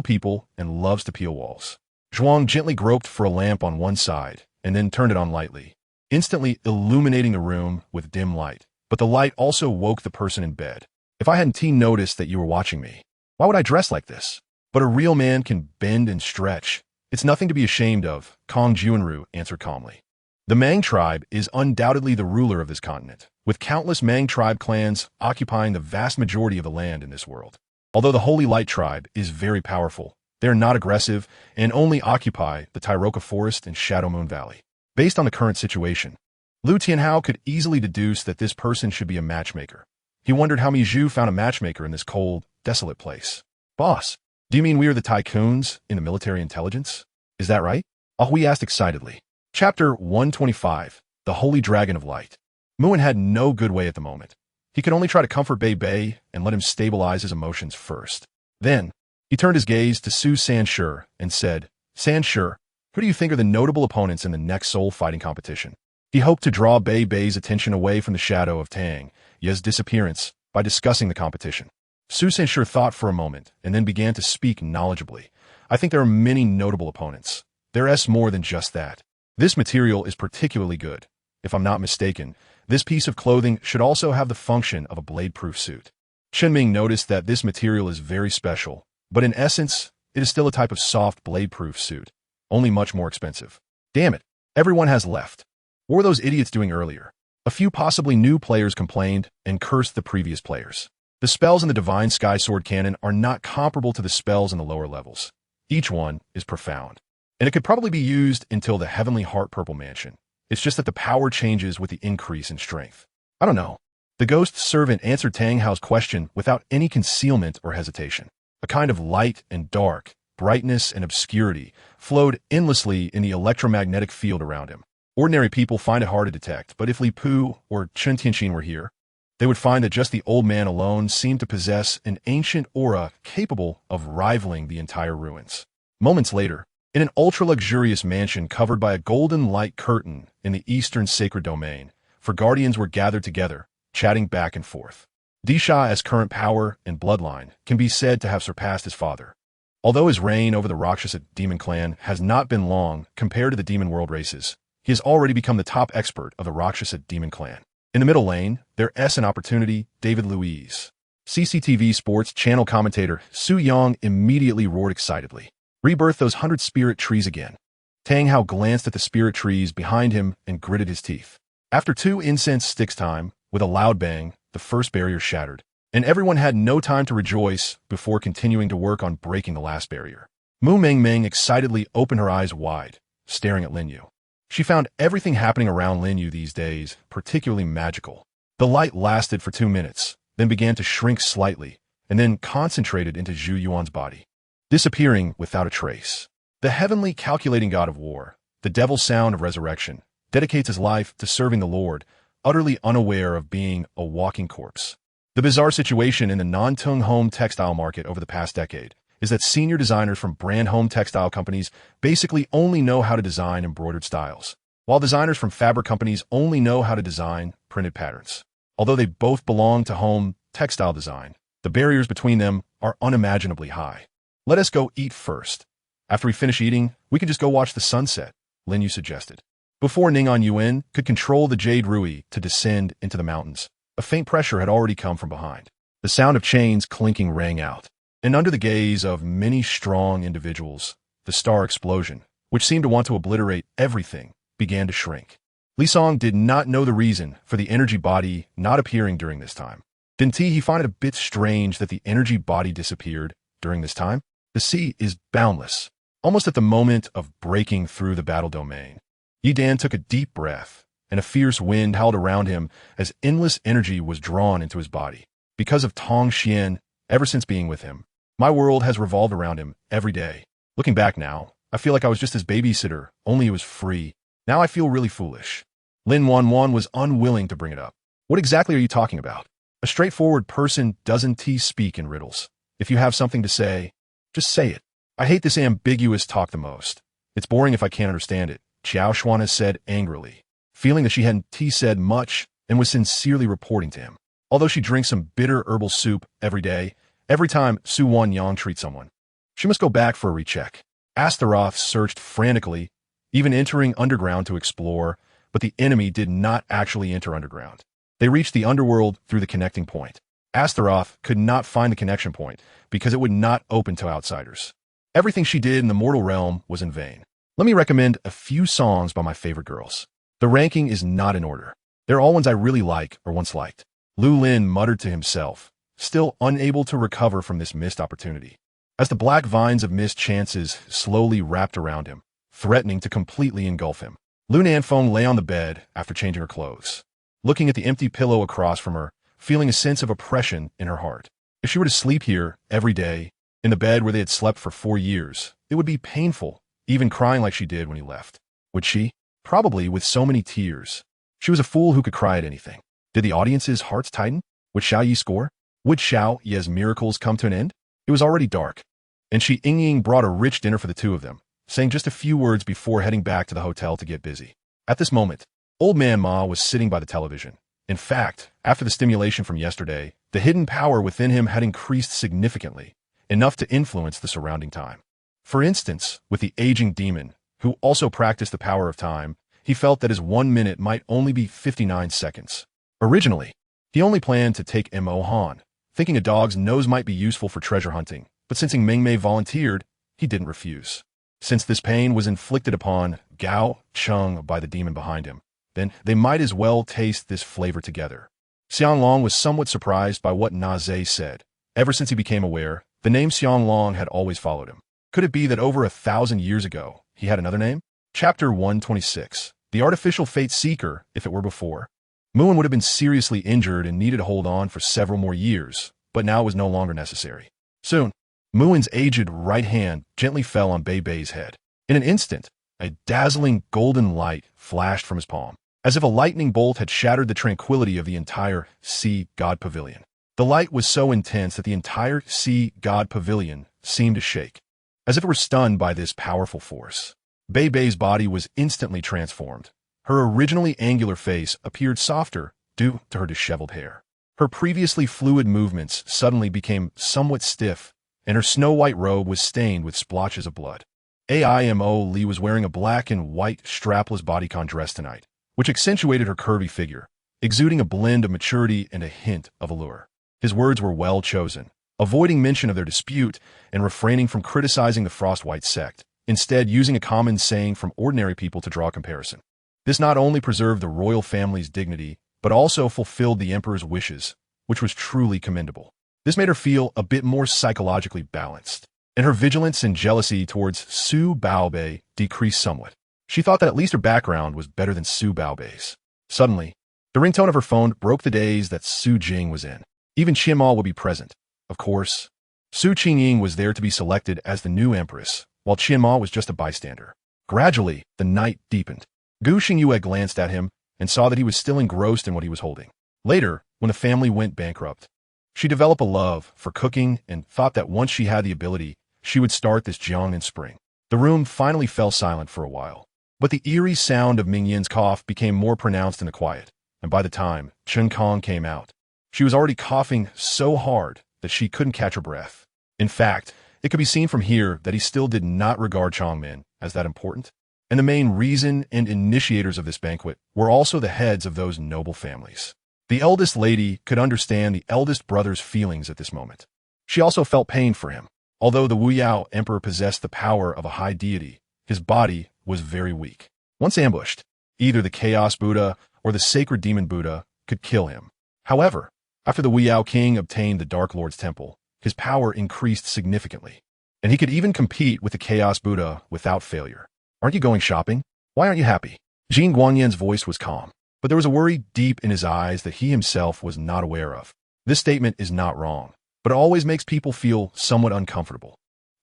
people and loves to peel walls. Zhuang gently groped for a lamp on one side and then turned it on lightly, instantly illuminating the room with dim light. But the light also woke the person in bed. If I hadn't noticed that you were watching me, why would I dress like this? But a real man can bend and stretch. It's nothing to be ashamed of, Kong Juanru answered calmly. The Mang tribe is undoubtedly the ruler of this continent, with countless Mang tribe clans occupying the vast majority of the land in this world. Although the Holy Light tribe is very powerful, they are not aggressive and only occupy the Tyroka Forest and Shadow Moon Valley. Based on the current situation, Liu Tianhao could easily deduce that this person should be a matchmaker. He wondered how Mizhu found a matchmaker in this cold, desolate place. Boss, do you mean we are the tycoons in the military intelligence? Is that right? Ahui asked excitedly. Chapter 125, The Holy Dragon of Light. Muin had no good way at the moment. He could only try to comfort Bei Bei and let him stabilize his emotions first. Then, he turned his gaze to Su Sanshi and said, Sanshi, who do you think are the notable opponents in the next soul fighting competition? He hoped to draw Bei Bei's attention away from the shadow of Tang Ye's disappearance by discussing the competition. Su Sanshi thought for a moment and then began to speak knowledgeably. I think there are many notable opponents. There's more than just that. This material is particularly good. If I'm not mistaken, this piece of clothing should also have the function of a blade-proof suit. Chenming noticed that this material is very special, but in essence, it is still a type of soft blade-proof suit, only much more expensive. Damn it, everyone has left. What were those idiots doing earlier? A few possibly new players complained and cursed the previous players. The spells in the Divine Sky Sword Cannon are not comparable to the spells in the lower levels. Each one is profound, and it could probably be used until the Heavenly Heart Purple Mansion. It's just that the power changes with the increase in strength. I don't know. The ghost servant answered Tang Hao's question without any concealment or hesitation. A kind of light and dark, brightness and obscurity flowed endlessly in the electromagnetic field around him. Ordinary people find it hard to detect, but if Li Pu or Chen Tianxin were here, they would find that just the old man alone seemed to possess an ancient aura capable of rivaling the entire ruins. Moments later, in an ultra-luxurious mansion covered by a golden light curtain in the eastern sacred domain, for guardians were gathered together, chatting back and forth. Disha, as current power and bloodline, can be said to have surpassed his father. Although his reign over the Rakshasa demon clan has not been long compared to the demon world races, he has already become the top expert of the Rakshasa demon clan. In the middle lane, there's an opportunity, David Luiz. CCTV Sports channel commentator Su Yang immediately roared excitedly. Rebirth those 100 spirit trees again. Tang Hao glanced at the spirit trees behind him and gritted his teeth. After 2 incense sticks time, with a loud bang, the first barrier shattered, and everyone had no time to rejoice before continuing to work on breaking the last barrier. Mu Mengmeng excitedly opened her eyes wide, staring at Lin Yu. She found everything happening around Lin Yu these days particularly magical. The light lasted for 2 minutes, then began to shrink slightly, and then concentrated into Zhu Yuan's body, disappearing without a trace. The heavenly calculating god of war, the devil's sound of resurrection, dedicates his life to serving the Lord, utterly unaware of being a walking corpse. The bizarre situation in the non-Tung home textile market over the past decade is that senior designers from brand home textile companies basically only know how to design embroidered styles, while designers from fabric companies only know how to design printed patterns. Although they both belong to home textile design, the barriers between them are unimaginably high. Let us go eat first. After we finish eating, we can just go watch the sunset, Lin Yu suggested. Before Ning'an Yuan could control the Jade Rui to descend into the mountains, a faint pressure had already come from behind. The sound of chains clinking rang out. And under the gaze of many strong individuals, the star explosion, which seemed to want to obliterate everything, began to shrink. Li Song did not know the reason for the energy body not appearing during this time. Didn't he find it a bit strange that the energy body disappeared during this time? The sea is boundless, almost at the moment of breaking through the battle domain. Yi Dan took a deep breath, and a fierce wind howled around him as endless energy was drawn into his body. Because of Tong Xian, ever since being with him, my world has revolved around him every day. Looking back now, I feel like I was just his babysitter, only he was free. Now I feel really foolish. Lin Wanwan was unwilling to bring it up. What exactly are you talking about? A straightforward person doesn't speak in riddles. If you have something to say, just say it. I hate this ambiguous talk the most. It's boring if I can't understand it, Xiao Xuan said angrily, feeling that she hadn't said much and was sincerely reporting to him. Although she drinks some bitter herbal soup every day, every time Su Wan Yang treats someone, she must go back for a recheck. Astaroth searched frantically, even entering underground to explore, but the enemy did not actually enter underground. They reached the underworld through the connecting point. Astaroth could not find the connection point because it would not open to outsiders. Everything she did in the mortal realm was in vain. Let me recommend a few songs by my favorite girls. The ranking is not in order. They're all ones I really like or once liked. Lu Lin muttered to himself, still unable to recover from this missed opportunity. As the black vines of missed chances slowly wrapped around him, threatening to completely engulf him, Lu Nanfeng lay on the bed after changing her clothes, looking at the empty pillow across from her, feeling a sense of oppression in her heart. If she were to sleep here every day, in the bed where they had slept for 4 years, it would be painful, even crying like she did when he left. Would she? Probably with so many tears. She was a fool who could cry at anything. Did the audience's hearts tighten? Would Xiao Yi score? Would Xiao Yi's miracles come to an end? It was already dark, and Shi Yingying brought a rich dinner for the two of them, saying just a few words before heading back to the hotel to get busy. At this moment, Old Man Ma was sitting by the television. In fact, after the stimulation from yesterday, the hidden power within him had increased significantly, enough to influence the surrounding time. For instance, with the aging demon, who also practiced the power of time, he felt that his 1 minute might only be 59 seconds. Originally, he only planned to take Mo Han, thinking a dog's nose might be useful for treasure hunting, but since Ming Mei volunteered, he didn't refuse. Since this pain was inflicted upon Gao Cheng by the demon behind him, then they might as well taste this flavor together. Xianglong was somewhat surprised by what Na Zhe said. Ever since he became aware, the name Xianglong had always followed him. Could it be that over 1,000 years ago, he had another name? Chapter 126. The Artificial Fate Seeker, if it were before. Muin would have been seriously injured and needed to hold on for several more years, but now it was no longer necessary. Soon, Muin's aged right hand gently fell on Bei Bei's head. In an instant, a dazzling golden light flashed from his palm, as if a lightning bolt had shattered the tranquility of the entire Sea God Pavilion. The light was so intense that the entire Sea God Pavilion seemed to shake, as if it were stunned by this powerful force. Bei Bei's body was instantly transformed. Her originally angular face appeared softer due to her disheveled hair. Her previously fluid movements suddenly became somewhat stiff, and her snow-white robe was stained with splotches of blood. Aimo Li was wearing a black and white strapless bodycon dress tonight, which accentuated her curvy figure, exuding a blend of maturity and a hint of allure. His words were well chosen, avoiding mention of their dispute and refraining from criticizing the Frost-White sect, instead using a common saying from ordinary people to draw a comparison. This not only preserved the royal family's dignity, but also fulfilled the emperor's wishes, which was truly commendable. This made her feel a bit more psychologically balanced, and her vigilance and jealousy towards Su Baobei decreased somewhat. She thought that at least her background was better than Su Baobei's. Suddenly, the ringtone of her phone broke the daze that Su Jing was in. Even Qianma would be present. Of course, Su Qingying was there to be selected as the new empress, while Qianma was just a bystander. Gradually, the night deepened. Gu Xingyue glanced at him and saw that he was still engrossed in what he was holding. Later, when the family went bankrupt, she developed a love for cooking and thought that once she had the ability, she would start this jiang in spring. The room finally fell silent for a while, but the eerie sound of Ming Yin's cough became more pronounced in the quiet, and by the time Chen Kong came out, she was already coughing so hard that she couldn't catch her breath. In fact, it could be seen from here that he still did not regard Chongmin as that important, and the main reason and initiators of this banquet were also the heads of those noble families. The eldest lady could understand the eldest brother's feelings at this moment. She also felt pain for him. Although the Wu Yao emperor possessed the power of a high deity, his body was very weak. Once ambushed, either the Chaos Buddha or the Sacred Demon Buddha could kill him. However, after the Wu Yao king obtained the Dark Lord's temple, his power increased significantly, and he could even compete with the Chaos Buddha without failure. Aren't you going shopping? Why aren't you happy? Jing Guanyan's voice was calm, but there was a worry deep in his eyes that he himself was not aware of. This statement is not wrong, but it always makes people feel somewhat uncomfortable.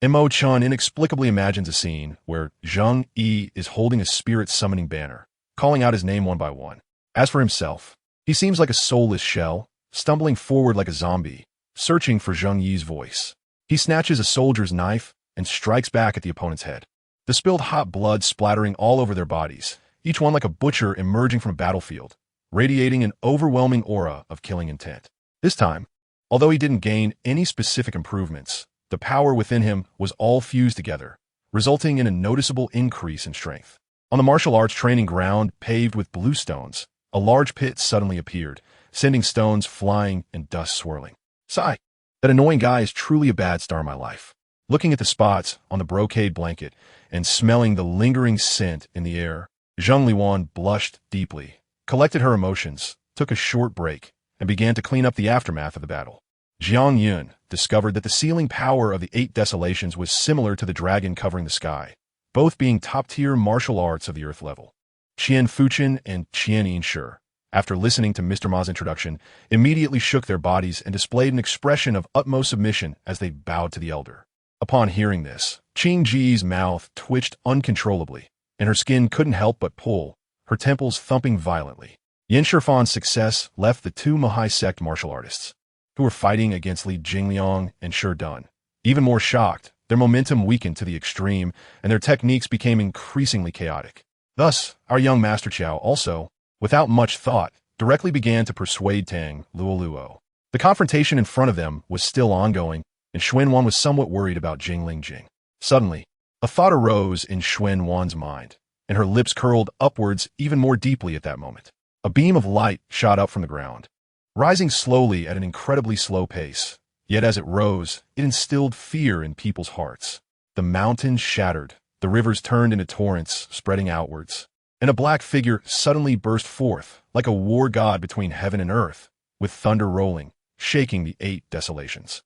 Mo Chun inexplicably imagines a scene where Zheng Yi is holding a spirit summoning banner, calling out his name one by one. As for himself, he seems like a soulless shell, stumbling forward like a zombie, searching for Zheng Yi's voice. He snatches a soldier's knife and strikes back at the opponent's head. The spilled hot blood splattering all over their bodies, each one like a butcher emerging from a battlefield, radiating an overwhelming aura of killing intent. This time, although he didn't gain any specific improvements, the power within him was all fused together, resulting in a noticeable increase in strength. On the martial arts training ground paved with blue stones, a large pit suddenly appeared, sending stones flying and dust swirling. Sigh. That annoying guy is truly a bad star in my life. Looking at the spots on the brocade blanket and smelling the lingering scent in the air, Zheng Liwan blushed deeply, collected her emotions, took a short break, and began to clean up the aftermath of the battle. Jiang Yun discovered that the sealing power of the 8 desolations was similar to the dragon covering the sky, both being top-tier martial arts of the earth level. Qian Fuchen and Qian Yinshi, after listening to Mr. Ma's introduction, immediately shook their bodies and displayed an expression of utmost submission as they bowed to the elder. Upon hearing this, Qing Ji's mouth twitched uncontrollably, and her skin couldn't help but pull, her temples thumping violently. Yin Shifan's success left the 2 Mohai sect martial artists, who were fighting against Li Jingliang and Shi Dun, even more shocked. Their momentum weakened to the extreme, and their techniques became increasingly chaotic. Thus, our young Master Qiao also, without much thought, directly began to persuade Tang Luoluo. The confrontation in front of them was still ongoing, and Xuan was somewhat worried about Jingling Jing. Suddenly, a thought arose in Xuan mind, and her lips curled upwards even more deeply at that moment. A beam of light shot up from the ground, rising slowly at an incredibly slow pace. Yet as it rose, it instilled fear in people's hearts. The mountains shattered, the rivers turned into torrents, spreading outwards, and a black figure suddenly burst forth, like a war god between heaven and earth, with thunder rolling, shaking the 8 desolations.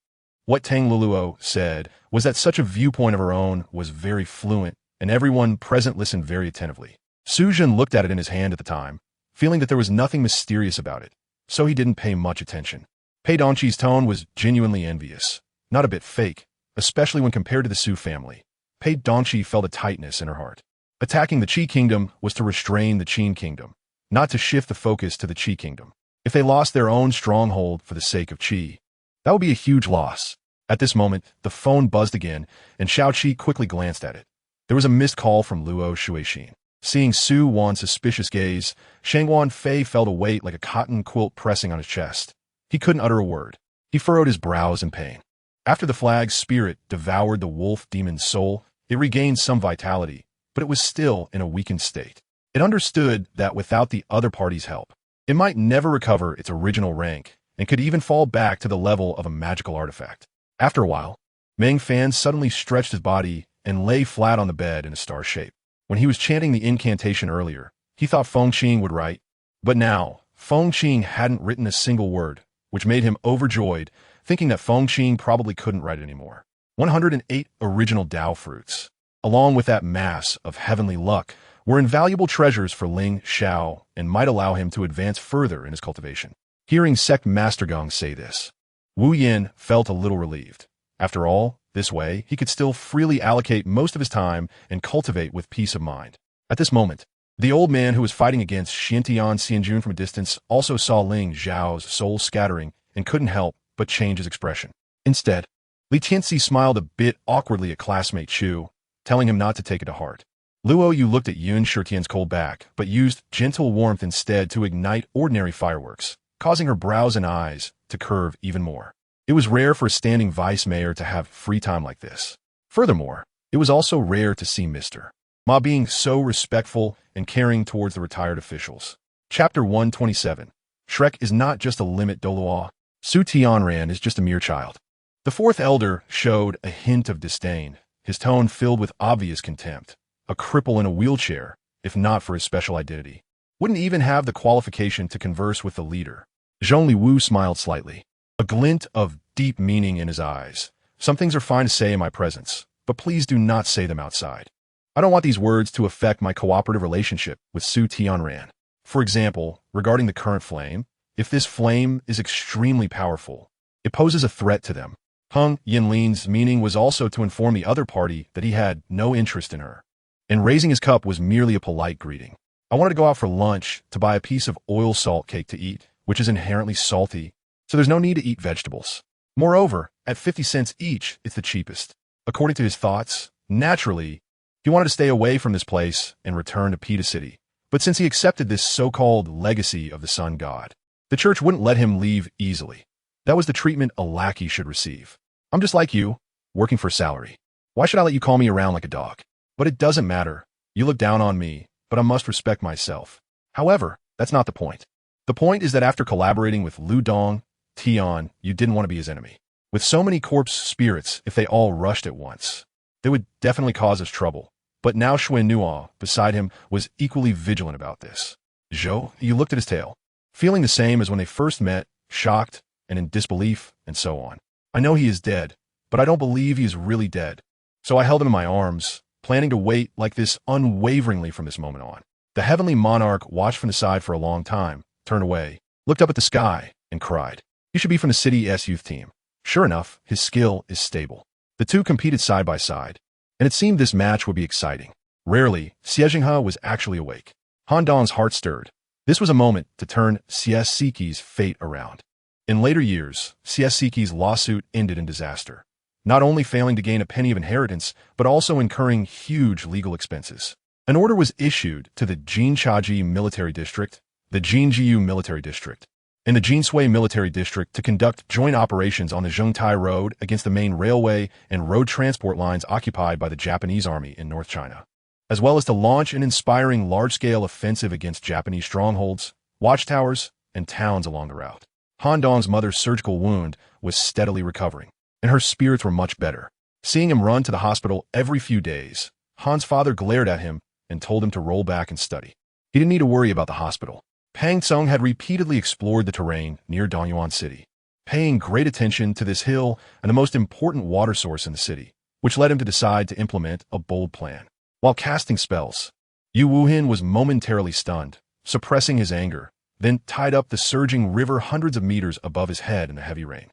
What Tang Luoluo said was that such a viewpoint of her own was very fluent, and everyone present listened very attentively. Su Jin looked at it in his hand at the time, feeling that there was nothing mysterious about it, so he didn't pay much attention. Pei Donqi's tone was genuinely envious, not a bit fake, especially when compared to the Su family. Pei Donqi felt a tightness in her heart. Attacking the Qi kingdom was to restrain the Qin kingdom, not to shift the focus to the Qi kingdom. If they lost their own stronghold for the sake of Qi, that would be a huge loss. At this moment, the phone buzzed again, and Xiao Qi quickly glanced at it. There was a missed call from Luo Shuixin. Seeing Su Wan's suspicious gaze, Shangwan Fei felt a weight like a cotton quilt pressing on his chest. He couldn't utter a word. He furrowed his brows in pain. After the flag's spirit devoured the wolf demon's soul, it regained some vitality, but it was still in a weakened state. It understood that without the other party's help, it might never recover its original rank and could even fall back to the level of a magical artifact. After a while, Meng Fan suddenly stretched his body and lay flat on the bed in a star shape. When he was chanting the incantation earlier, he thought Feng Qing would write, but now, Feng Qing hadn't written a single word, which made him overjoyed, thinking that Feng Qing probably couldn't write anymore. 108 original Dao fruits, along with that mass of heavenly luck, were invaluable treasures for Ling Xiao and might allow him to advance further in his cultivation. Hearing Sect Master Gong say this, Wu Yin felt a little relieved. After all, this way, he could still freely allocate most of his time and cultivate with peace of mind. At this moment, the old man who was fighting against Xintian Xianjun from a distance also saw Ling Zhao's soul scattering and couldn't help but change his expression. Instead, Li Tianxi smiled a bit awkwardly at classmate Chu, telling him not to take it to heart. Luo Yu looked at Yun Shitian's cold back, but used gentle warmth instead to ignite ordinary fireworks, causing her brows and eyes to curve even more. It was rare for a standing vice mayor to have free time like this. Furthermore, it was also rare to see Mr. Ma being so respectful and caring towards the retired officials. Chapter 127. Shrek is not just a limit Douluo. Su Tianran is just a mere child. The fourth elder showed a hint of disdain, his tone filled with obvious contempt. A cripple in a wheelchair, if not for his special identity, wouldn't even have the qualification to converse with the leader. Zhong Liwu smiled slightly, a glint of deep meaning in his eyes. Some things are fine to say in my presence, but please do not say them outside. I don't want these words to affect my cooperative relationship with Su Tianran. For example, regarding the current flame, if this flame is extremely powerful, it poses a threat to them. Hung Yinlin's meaning was also to inform the other party that he had no interest in her, and raising his cup was merely a polite greeting. I wanted to go out for lunch to buy a piece of oil salt cake to eat, which is inherently salty, so there's no need to eat vegetables. Moreover, at 50 cents each, it's the cheapest. According to his thoughts, naturally, he wanted to stay away from this place and return to Pita City. But since he accepted this so-called legacy of the sun god, the church wouldn't let him leave easily. That was the treatment a lackey should receive. I'm just like you, working for salary. Why should I let you call me around like a dog? But it doesn't matter. You look down on me, but I must respect myself. However, that's not the point. The point is that after collaborating with Lu Dong, Tian, you didn't want to be his enemy. With so many corpse spirits, if they all rushed at once, they would definitely cause us trouble. But now Xue Nuo, beside him, was equally vigilant about this. Zhou, you looked at his tail, feeling the same as when they first met, shocked and in disbelief, and so on. I know he is dead, but I don't believe he is really dead. So I held him in my arms, planning to wait like this unwaveringly from this moment on. The heavenly monarch watched from the side for a long time, turned away, looked up at the sky, and cried. He should be from the city's youth team. Sure enough, his skill is stable. The two competed side by side, and it seemed this match would be exciting. Rarely, Xie Jinghe was actually awake. Han Dong's heart stirred. This was a moment to turn Xie Siqi's fate around. In later years, Xie Siqi's lawsuit ended in disaster, not only failing to gain a penny of inheritance, but also incurring huge legal expenses. An order was issued to the Jinchaji Military District, the Jinjiu Military District, and the Jinsui Military District to conduct joint operations on the Zhengtai Road against the main railway and road transport lines occupied by the Japanese army in North China, as well as to launch an inspiring large-scale offensive against Japanese strongholds, watchtowers, and towns along the route. Han Dong's mother's surgical wound was steadily recovering, and her spirits were much better. Seeing him run to the hospital every few days, Han's father glared at him and told him to roll back and study. He didn't need to worry about the hospital. Pang Tsung had repeatedly explored the terrain near Dongyuan City, paying great attention to this hill and the most important water source in the city, which led him to decide to implement a bold plan. While casting spells, Yu Wuhin was momentarily stunned, suppressing his anger, then tied up the surging river hundreds of meters above his head in the heavy rain.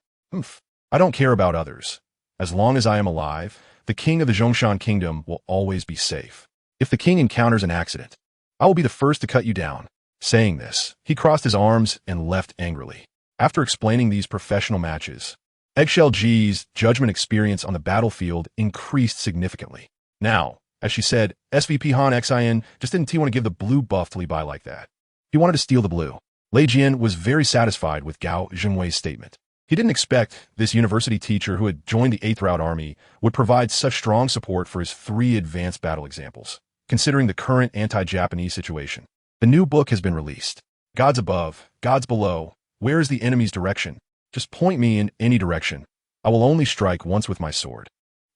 I don't care about others. As long as I am alive, the king of the Zhongshan kingdom will always be safe. If the king encounters an accident, I will be the first to cut you down. Saying this, he crossed his arms and left angrily. After explaining these professional matches, Eggshell G's judgment experience on the battlefield increased significantly. Now, as she said, SVP Han Xin just didn't want to give the blue buff to Li Bai like that. He wanted to steal the blue. Lei Jian was very satisfied with Gao Zhengwei's statement. He didn't expect this university teacher who had joined the 8th Route Army would provide such strong support for his 3 advanced battle examples, considering the current anti-Japanese situation. The new book has been released. Gods above, gods below, where is the enemy's direction? Just point me in any direction. I will only strike once with my sword.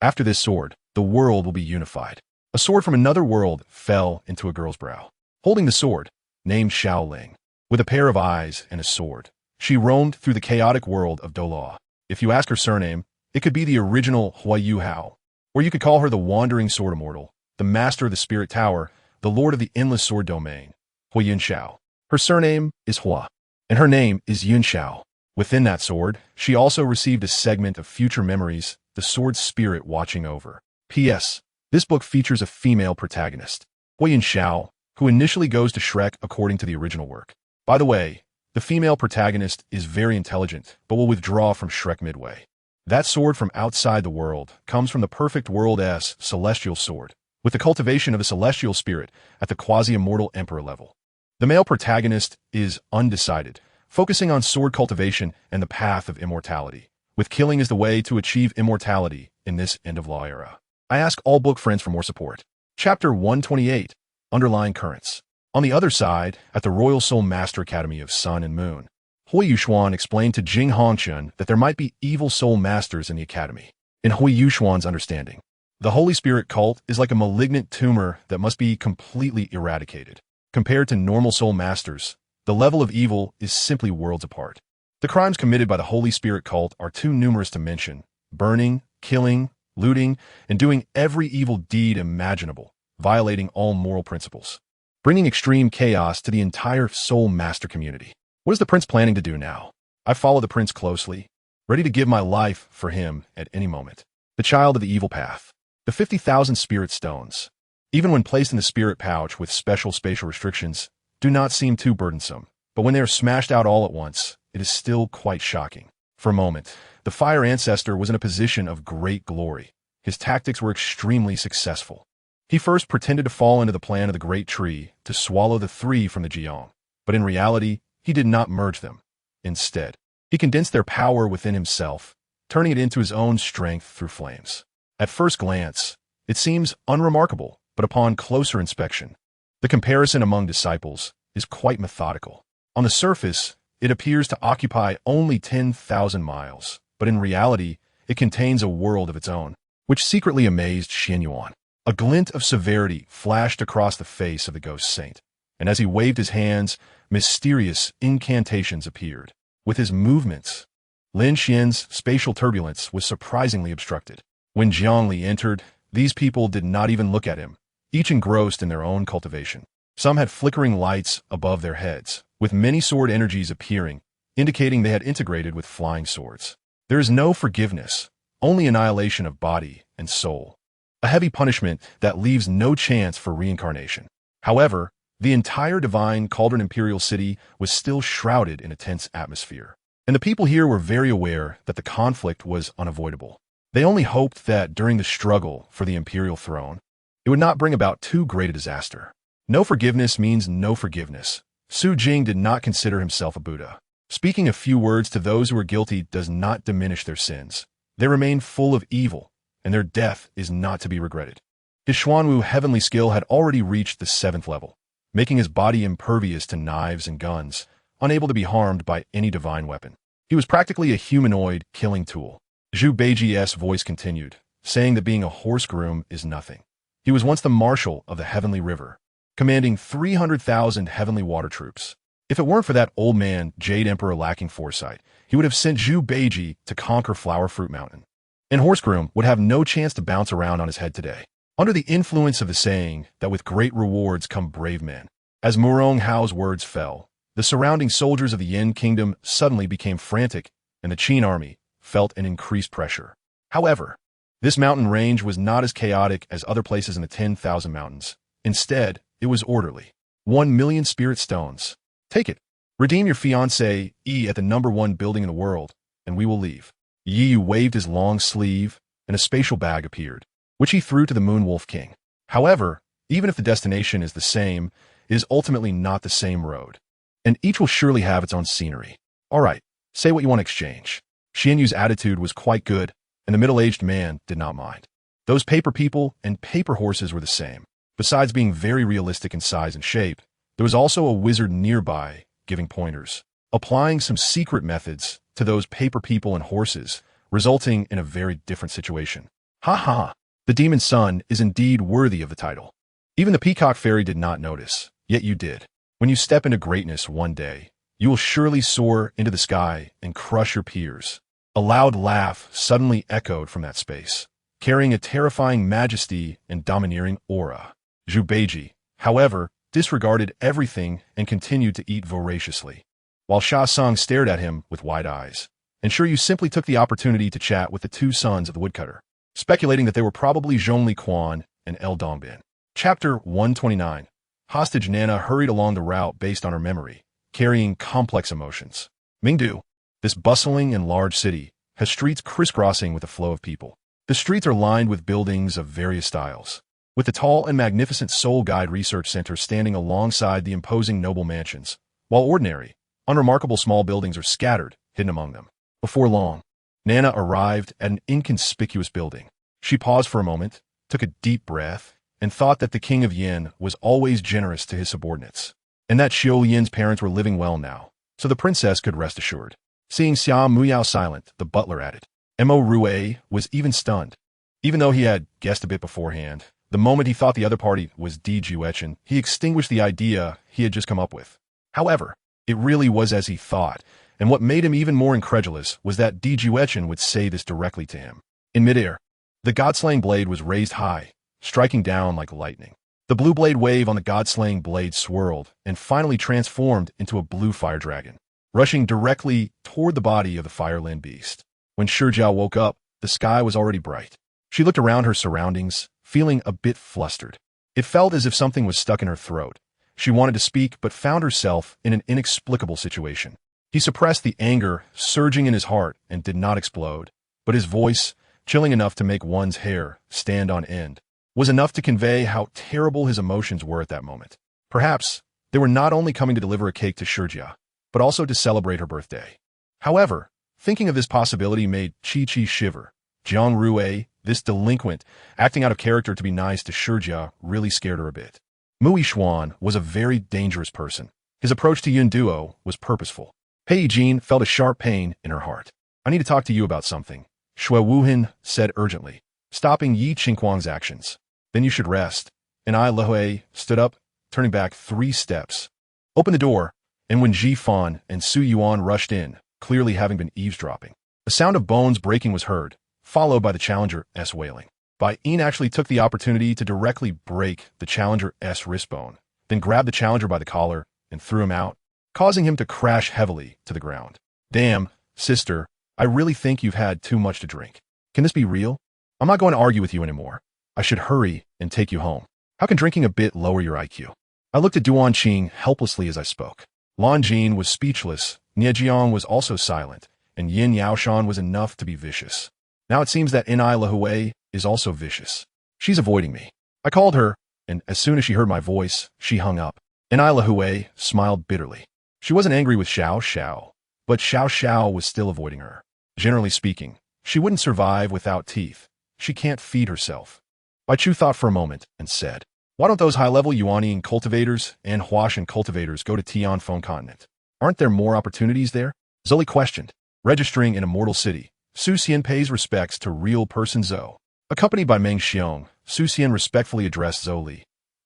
After this sword, the world will be unified. A sword from another world fell into a girl's brow. Holding the sword, named Xiaoling, with a pair of eyes and a sword, she roamed through the chaotic world of Douluo. If you ask her surname, it could be the original Huo Yuhao, or you could call her the Wandering Sword Immortal, the Master of the Spirit Tower, the Lord of the Endless Sword Domain, Huo Yuxiao. Her surname is Hua, and her name is Yunxiao. Within that sword, she also received a segment of future memories, the sword's spirit watching over. P.S. This book features a female protagonist, Huo Yuxiao, who initially goes to Shrek according to the original work. By the way, the female protagonist is very intelligent, but will withdraw from Shrek midway. That sword from outside the world comes from the perfect world-s celestial sword, with the cultivation of a celestial spirit at the quasi-immortal emperor level. The male protagonist is undecided, focusing on sword cultivation and the path of immortality, with killing as the way to achieve immortality in this end-of-law era. I ask all book friends for more support. Chapter 128, Underlying Currents. On the other side, at the Royal Soul Master Academy of Sun and Moon, Huo Yuxuan explained to Jing Hongchen that there might be evil soul masters in the academy. In Huo Yuxuan's understanding, the Holy Spirit cult is like a malignant tumor that must be completely eradicated. Compared to normal soul masters, the level of evil is simply worlds apart. The crimes committed by the Holy Spirit cult are too numerous to mention: burning, killing, looting, and doing every evil deed imaginable, violating all moral principles, bringing extreme chaos to the entire soul master community. What is the prince planning to do now? I follow the prince closely, ready to give my life for him at any moment. The child of the evil path. The 50,000 spirit stones, even when placed in the spirit pouch with special spatial restrictions, do not seem too burdensome. But when they are smashed out all at once, it is still quite shocking. For a moment, the fire ancestor was in a position of great glory. His tactics were extremely successful. He first pretended to fall into the plan of the great tree to swallow the three from the Jiang, but in reality, he did not merge them. Instead, he condensed their power within himself, turning it into his own strength through flames. At first glance, it seems unremarkable, but upon closer inspection, the comparison among disciples is quite methodical. On the surface, it appears to occupy only 10,000 miles, but in reality, it contains a world of its own, which secretly amazed Xianyuan. A glint of severity flashed across the face of the ghost saint, and as he waved his hands, mysterious incantations appeared. With his movements, Lin Xian's spatial turbulence was surprisingly obstructed. When Jiangli entered, these people did not even look at him, each engrossed in their own cultivation. Some had flickering lights above their heads, with many sword energies appearing, indicating they had integrated with flying swords. There is no forgiveness, only annihilation of body and soul. A heavy punishment that leaves no chance for reincarnation. However, the entire divine Cauldron Imperial City was still shrouded in a tense atmosphere, and the people here were very aware that the conflict was unavoidable. They only hoped that during the struggle for the imperial throne, it would not bring about too great a disaster. No forgiveness means no forgiveness. Su Jing did not consider himself a Buddha. Speaking a few words to those who are guilty does not diminish their sins. They remain full of evil, and their death is not to be regretted. His Xuanwu heavenly skill had already reached the 7th level, making his body impervious to knives and guns, unable to be harmed by any divine weapon. He was practically a humanoid killing tool. Zhu Beiji's voice continued, saying that being a horse groom is nothing. He was once the marshal of the Heavenly River, commanding 300,000 heavenly water troops. If it weren't for that old man, Jade Emperor, lacking foresight, he would have sent Zhu Beiji to conquer Flower Fruit Mountain. And Horsegroom would have no chance to bounce around on his head today. Under the influence of the saying that with great rewards come brave men, as Murong Hao's words fell, the surrounding soldiers of the Yin Kingdom suddenly became frantic, and the Qin army felt an increased pressure. However, this mountain range was not as chaotic as other places in the 10,000 mountains. Instead, it was orderly. 1 million spirit stones. Take it. Redeem your fiancé, Yi, at the #1 building in the world, and we will leave. Yi waved his long sleeve, and a spatial bag appeared, which he threw to the Moonwolf King. However, even if the destination is the same, it is ultimately not the same road, and each will surely have its own scenery. All right, say what you want to exchange. Xianyu's attitude was quite good, and the middle-aged man did not mind. Those paper people and paper horses were the same. Besides being very realistic in size and shape, there was also a wizard nearby giving pointers, applying some secret methods to those paper people and horses, resulting in a very different situation. Ha ha! The demon son is indeed worthy of the title. Even the peacock fairy did not notice, yet you did. When you step into greatness one day, you will surely soar into the sky and crush your peers. A loud laugh suddenly echoed from that space, carrying a terrifying majesty and domineering aura. Zhu Beiji, however, disregarded everything and continued to eat voraciously, while Sha Sung stared at him with wide eyes. And sure, you simply took the opportunity to chat with the 2 sons of the woodcutter, speculating that they were probably Zhongli Quan and El Dongbin. Chapter 129. Hostage Nana hurried along the route based on her memory, carrying complex emotions. Mingdu, this bustling and large city, has streets crisscrossing with a flow of people. The streets are lined with buildings of various styles, with the tall and magnificent Soul Guide Research Center standing alongside the imposing noble mansions, while ordinary, unremarkable small buildings are scattered, hidden among them. Before long, Nana arrived at an inconspicuous building. She paused for a moment, took a deep breath, and thought that the king of Yin was always generous to his subordinates, and that Xiao Yin's parents were living well now. so the princess could rest assured. Seeing Xia Muyao silent, the butler added. Mo Rue was even stunned. Even though he had guessed a bit beforehand, the moment he thought the other party was Di Juechen, he extinguished the idea he had just come up with. However, it really was as he thought, and what made him even more incredulous was that Di Juechen would say this directly to him. In midair, the god-slaying blade was raised high, striking down like lightning. The blue blade wave on the god-slaying blade swirled and finally transformed into a blue fire dragon, rushing directly toward the body of the fireland beast. When Shijia woke up, the sky was already bright. She looked around her surroundings, feeling a bit flustered. It felt as if something was stuck in her throat. She wanted to speak but found herself in an inexplicable situation. He suppressed the anger surging in his heart and did not explode, but his voice, chilling enough to make one's hair stand on end, was enough to convey how terrible his emotions were at that moment. Perhaps they were not only coming to deliver a cake to Shijia, but also to celebrate her birthday. However, thinking of this possibility made Chi shiver. Jiang Rue, this delinquent, acting out of character to be nice to Shijia, really scared her a bit. Huo Yuxuan was a very dangerous person. His approach to Yun Duo was purposeful. Pei Jin felt a sharp pain in her heart. I need to talk to you about something, Shui Wuhan said urgently, stopping Yi Qingquang's actions. Then you should rest. And I, Lehui, stood up, turning back 3 steps. Opened the door, and when Ji Fan and Su Yuan rushed in, clearly having been eavesdropping, a sound of bones breaking was heard, followed by the Challenger-S wailing. Bai Yin actually took the opportunity to directly break the Challenger-S wrist bone, then grabbed the Challenger by the collar and threw him out, causing him to crash heavily to the ground. Damn, sister, I really think you've had too much to drink. Can this be real? I'm not going to argue with you anymore. I should hurry and take you home. How can drinking a bit lower your IQ? I looked at Duan Qing helplessly as I spoke. Lan Jin was speechless, Niejiang was also silent, and Yin Yaoshan was enough to be vicious. Now it seems that Ni Lehui is also vicious. She's avoiding me. I called her, and as soon as she heard my voice, she hung up. Ni Lehui smiled bitterly. She wasn't angry with Xiao Xiao, but Xiao Xiao was still avoiding her. Generally speaking, she wouldn't survive without teeth. She can't feed herself. Bai Chu thought for a moment and said, why don't those high-level Yuanian cultivators and Huashan cultivators go to Tianfeng continent? Aren't there more opportunities there? Zoli questioned. Registering in Immortal City, Su Xian pays respects to real person Zhou. Accompanied by Meng Xiong, Su Xian respectfully addressed Zhou Li.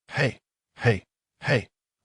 Hey,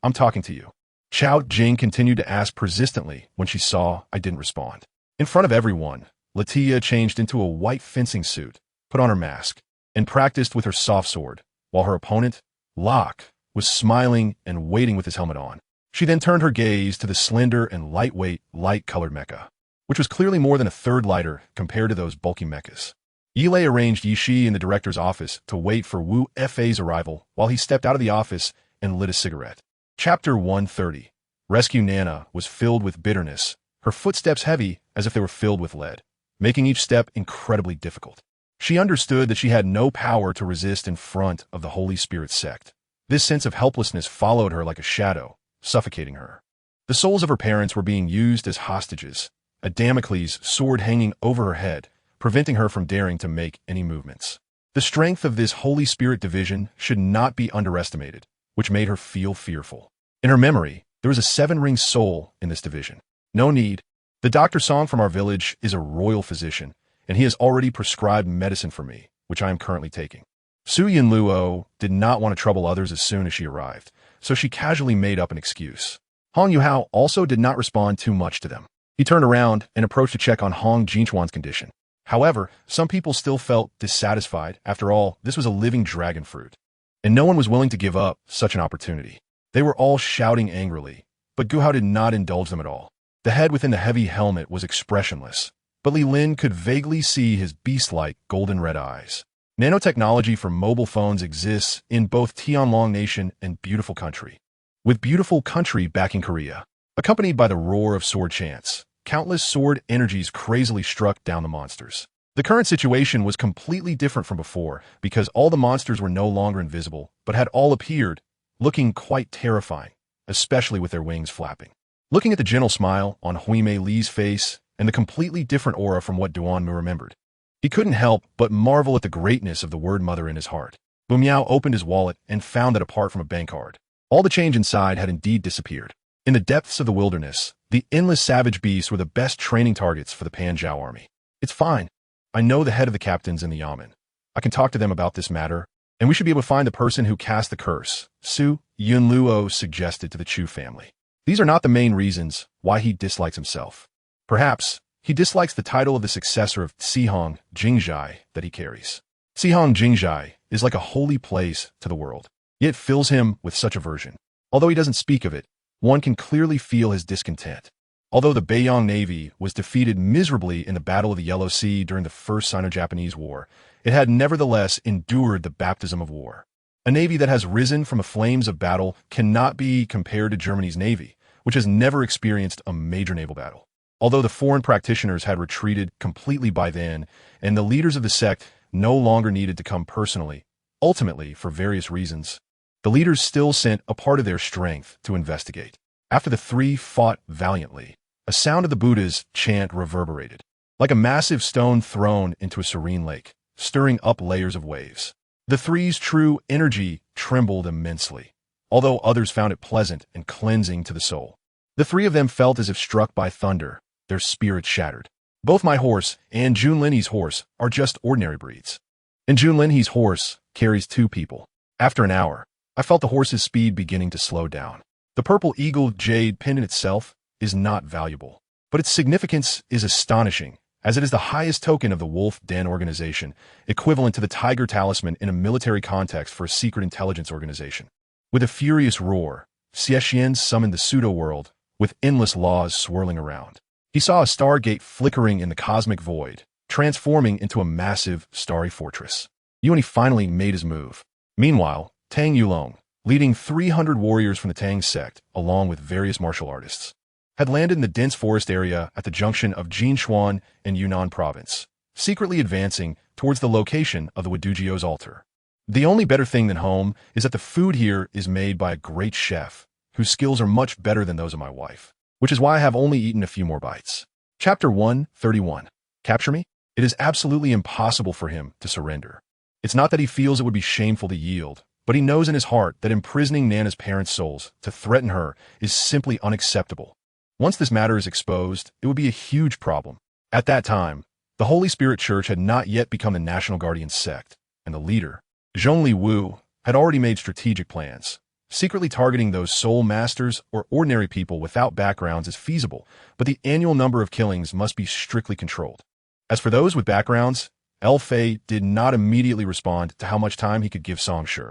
I'm talking to you. Xiao Jing continued to ask persistently when she saw I didn't respond. In front of everyone, Latia changed into a white fencing suit, put on her mask, and practiced with her soft sword, while her opponent, Locke, was smiling and waiting with his helmet on. She then turned her gaze to the slender and lightweight, light-colored mecha, which was clearly more than a third lighter compared to those bulky mechas. Yilei arranged Yishi in the director's office to wait for Wu Fei's arrival while he stepped out of the office and lit a cigarette. Chapter 130. Rescue Nana was filled with bitterness, her footsteps heavy as if they were filled with lead, making each step incredibly difficult. She understood that she had no power to resist in front of the Holy Spirit sect. This sense of helplessness followed her like a shadow, suffocating her. The souls of her parents were being used as hostages, a Damocles sword hanging over her head, preventing her from daring to make any movements. The strength of this Holy Spirit division should not be underestimated, which made her feel fearful. In her memory, there was a 7-ring soul in this division. No need. The Dr. Song from our village is a royal physician, and he has already prescribed medicine for me, which I am currently taking. Su Yinluo did not want to trouble others as soon as she arrived, so she casually made up an excuse. Huo Yuhao also did not respond too much to them. He turned around and approached to check on Hong Jinchuan's condition. However, some people still felt dissatisfied. After all, this was a living dragon fruit, and no one was willing to give up such an opportunity. They were all shouting angrily, but Guhao did not indulge them at all. The head within the heavy helmet was expressionless, but Li Lin could vaguely see his beast-like golden red eyes. Nanotechnology for mobile phones exists in both Tianlong Nation and Beautiful Country, with Beautiful Country backing Korea. Accompanied by the roar of sword chants, countless sword energies crazily struck down the monsters. The current situation was completely different from before because all the monsters were no longer invisible, but had all appeared, looking quite terrifying, especially with their wings flapping. Looking at the gentle smile on Huimei Li's face and the completely different aura from what Duanmu remembered, he couldn't help but marvel at the greatness of the word mother in his heart. Bu Miao opened his wallet and found that apart from a bank card, all the change inside had indeed disappeared. In the depths of the wilderness, the endless savage beasts were the best training targets for the Panjiao army. It's fine. I know the head of the captains in the Yamen. I can talk to them about this matter, and we should be able to find the person who cast the curse, Su Yunluo suggested to the Chu family. These are not the main reasons why he dislikes himself. Perhaps he dislikes the title of the successor of Sihong Jingjai that he carries. Sihong Jingjai is like a holy place to the world, yet it fills him with such aversion. Although he doesn't speak of it, one can clearly feel his discontent. Although the Beiyang Navy was defeated miserably in the Battle of the Yellow Sea during the First Sino-Japanese War, it had nevertheless endured the baptism of war. A navy that has risen from the flames of battle cannot be compared to Germany's navy, which has never experienced a major naval battle. Although the foreign practitioners had retreated completely by then, and the leaders of the sect no longer needed to come personally, ultimately for various reasons, the leaders still sent a part of their strength to investigate. After the three fought valiantly, a sound of the Buddha's chant reverberated, like a massive stone thrown into a serene lake, stirring up layers of waves. The three's true energy trembled immensely, although others found it pleasant and cleansing to the soul. The three of them felt as if struck by thunder, their spirits shattered. Both my horse and Junlin's horse are just ordinary breeds. And Junlin's horse carries two people. After an hour, I felt the horse's speed beginning to slow down. The purple eagle jade pendant itself is not valuable, but its significance is astonishing, as it is the highest token of the Wolf Den organization, equivalent to the tiger talisman in a military context for a secret intelligence organization. With a furious roar, Xiexian summoned the pseudo-world, with endless laws swirling around. He saw a stargate flickering in the cosmic void, transforming into a massive, starry fortress. Yuan finally made his move. Meanwhile, Tang Yulong, leading 300 warriors from the Tang sect, along with various martial artists, had landed in the dense forest area at the junction of Jinshuan and Yunnan province, secretly advancing towards the location of the Wadujio's altar. The only better thing than home is that the food here is made by a great chef, whose skills are much better than those of my wife, which is why I have only eaten a few more bites. Chapter 131. Capture me? It is absolutely impossible for him to surrender. It's not that he feels it would be shameful to yield, but he knows in his heart that imprisoning Nana's parents' souls to threaten her is simply unacceptable. Once this matter is exposed, it would be a huge problem. At that time, the Holy Spirit Church had not yet become the National Guardian sect, and the leader, Zhongli Wu, had already made strategic plans. Secretly targeting those soul masters or ordinary people without backgrounds is feasible, but the annual number of killings must be strictly controlled. As for those with backgrounds, El Fei did not immediately respond to how much time he could give Song Shi.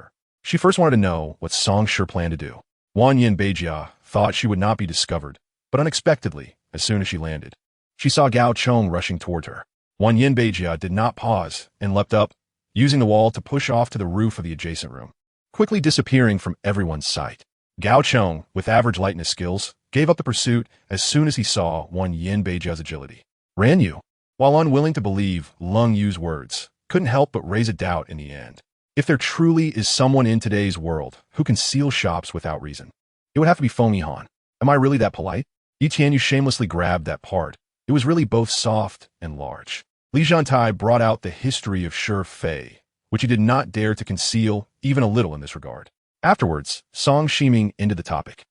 She first wanted to know what Song Shi planned to do. Wan Yin Beijia thought she would not be discovered, but unexpectedly, as soon as she landed, she saw Gao Chong rushing toward her. Wan Yin Beijia did not pause and leapt up, using the wall to push off to the roof of the adjacent room, quickly disappearing from everyone's sight. Gao Chong, with average lightness skills, gave up the pursuit as soon as he saw Wan Yin Beijia's agility. Ran you? While unwilling to believe Lung Yu's words, couldn't help but raise a doubt in the end. If there truly is someone in today's world who can seal shops without reason, it would have to be Feng Yihan. Am I really that polite? Yi Tianyu shamelessly grabbed that part. It was really both soft and large. Li Zhantai brought out the history of Shi Fei, which he did not dare to conceal even a little in this regard. Afterwards, Song Shiming ended the topic.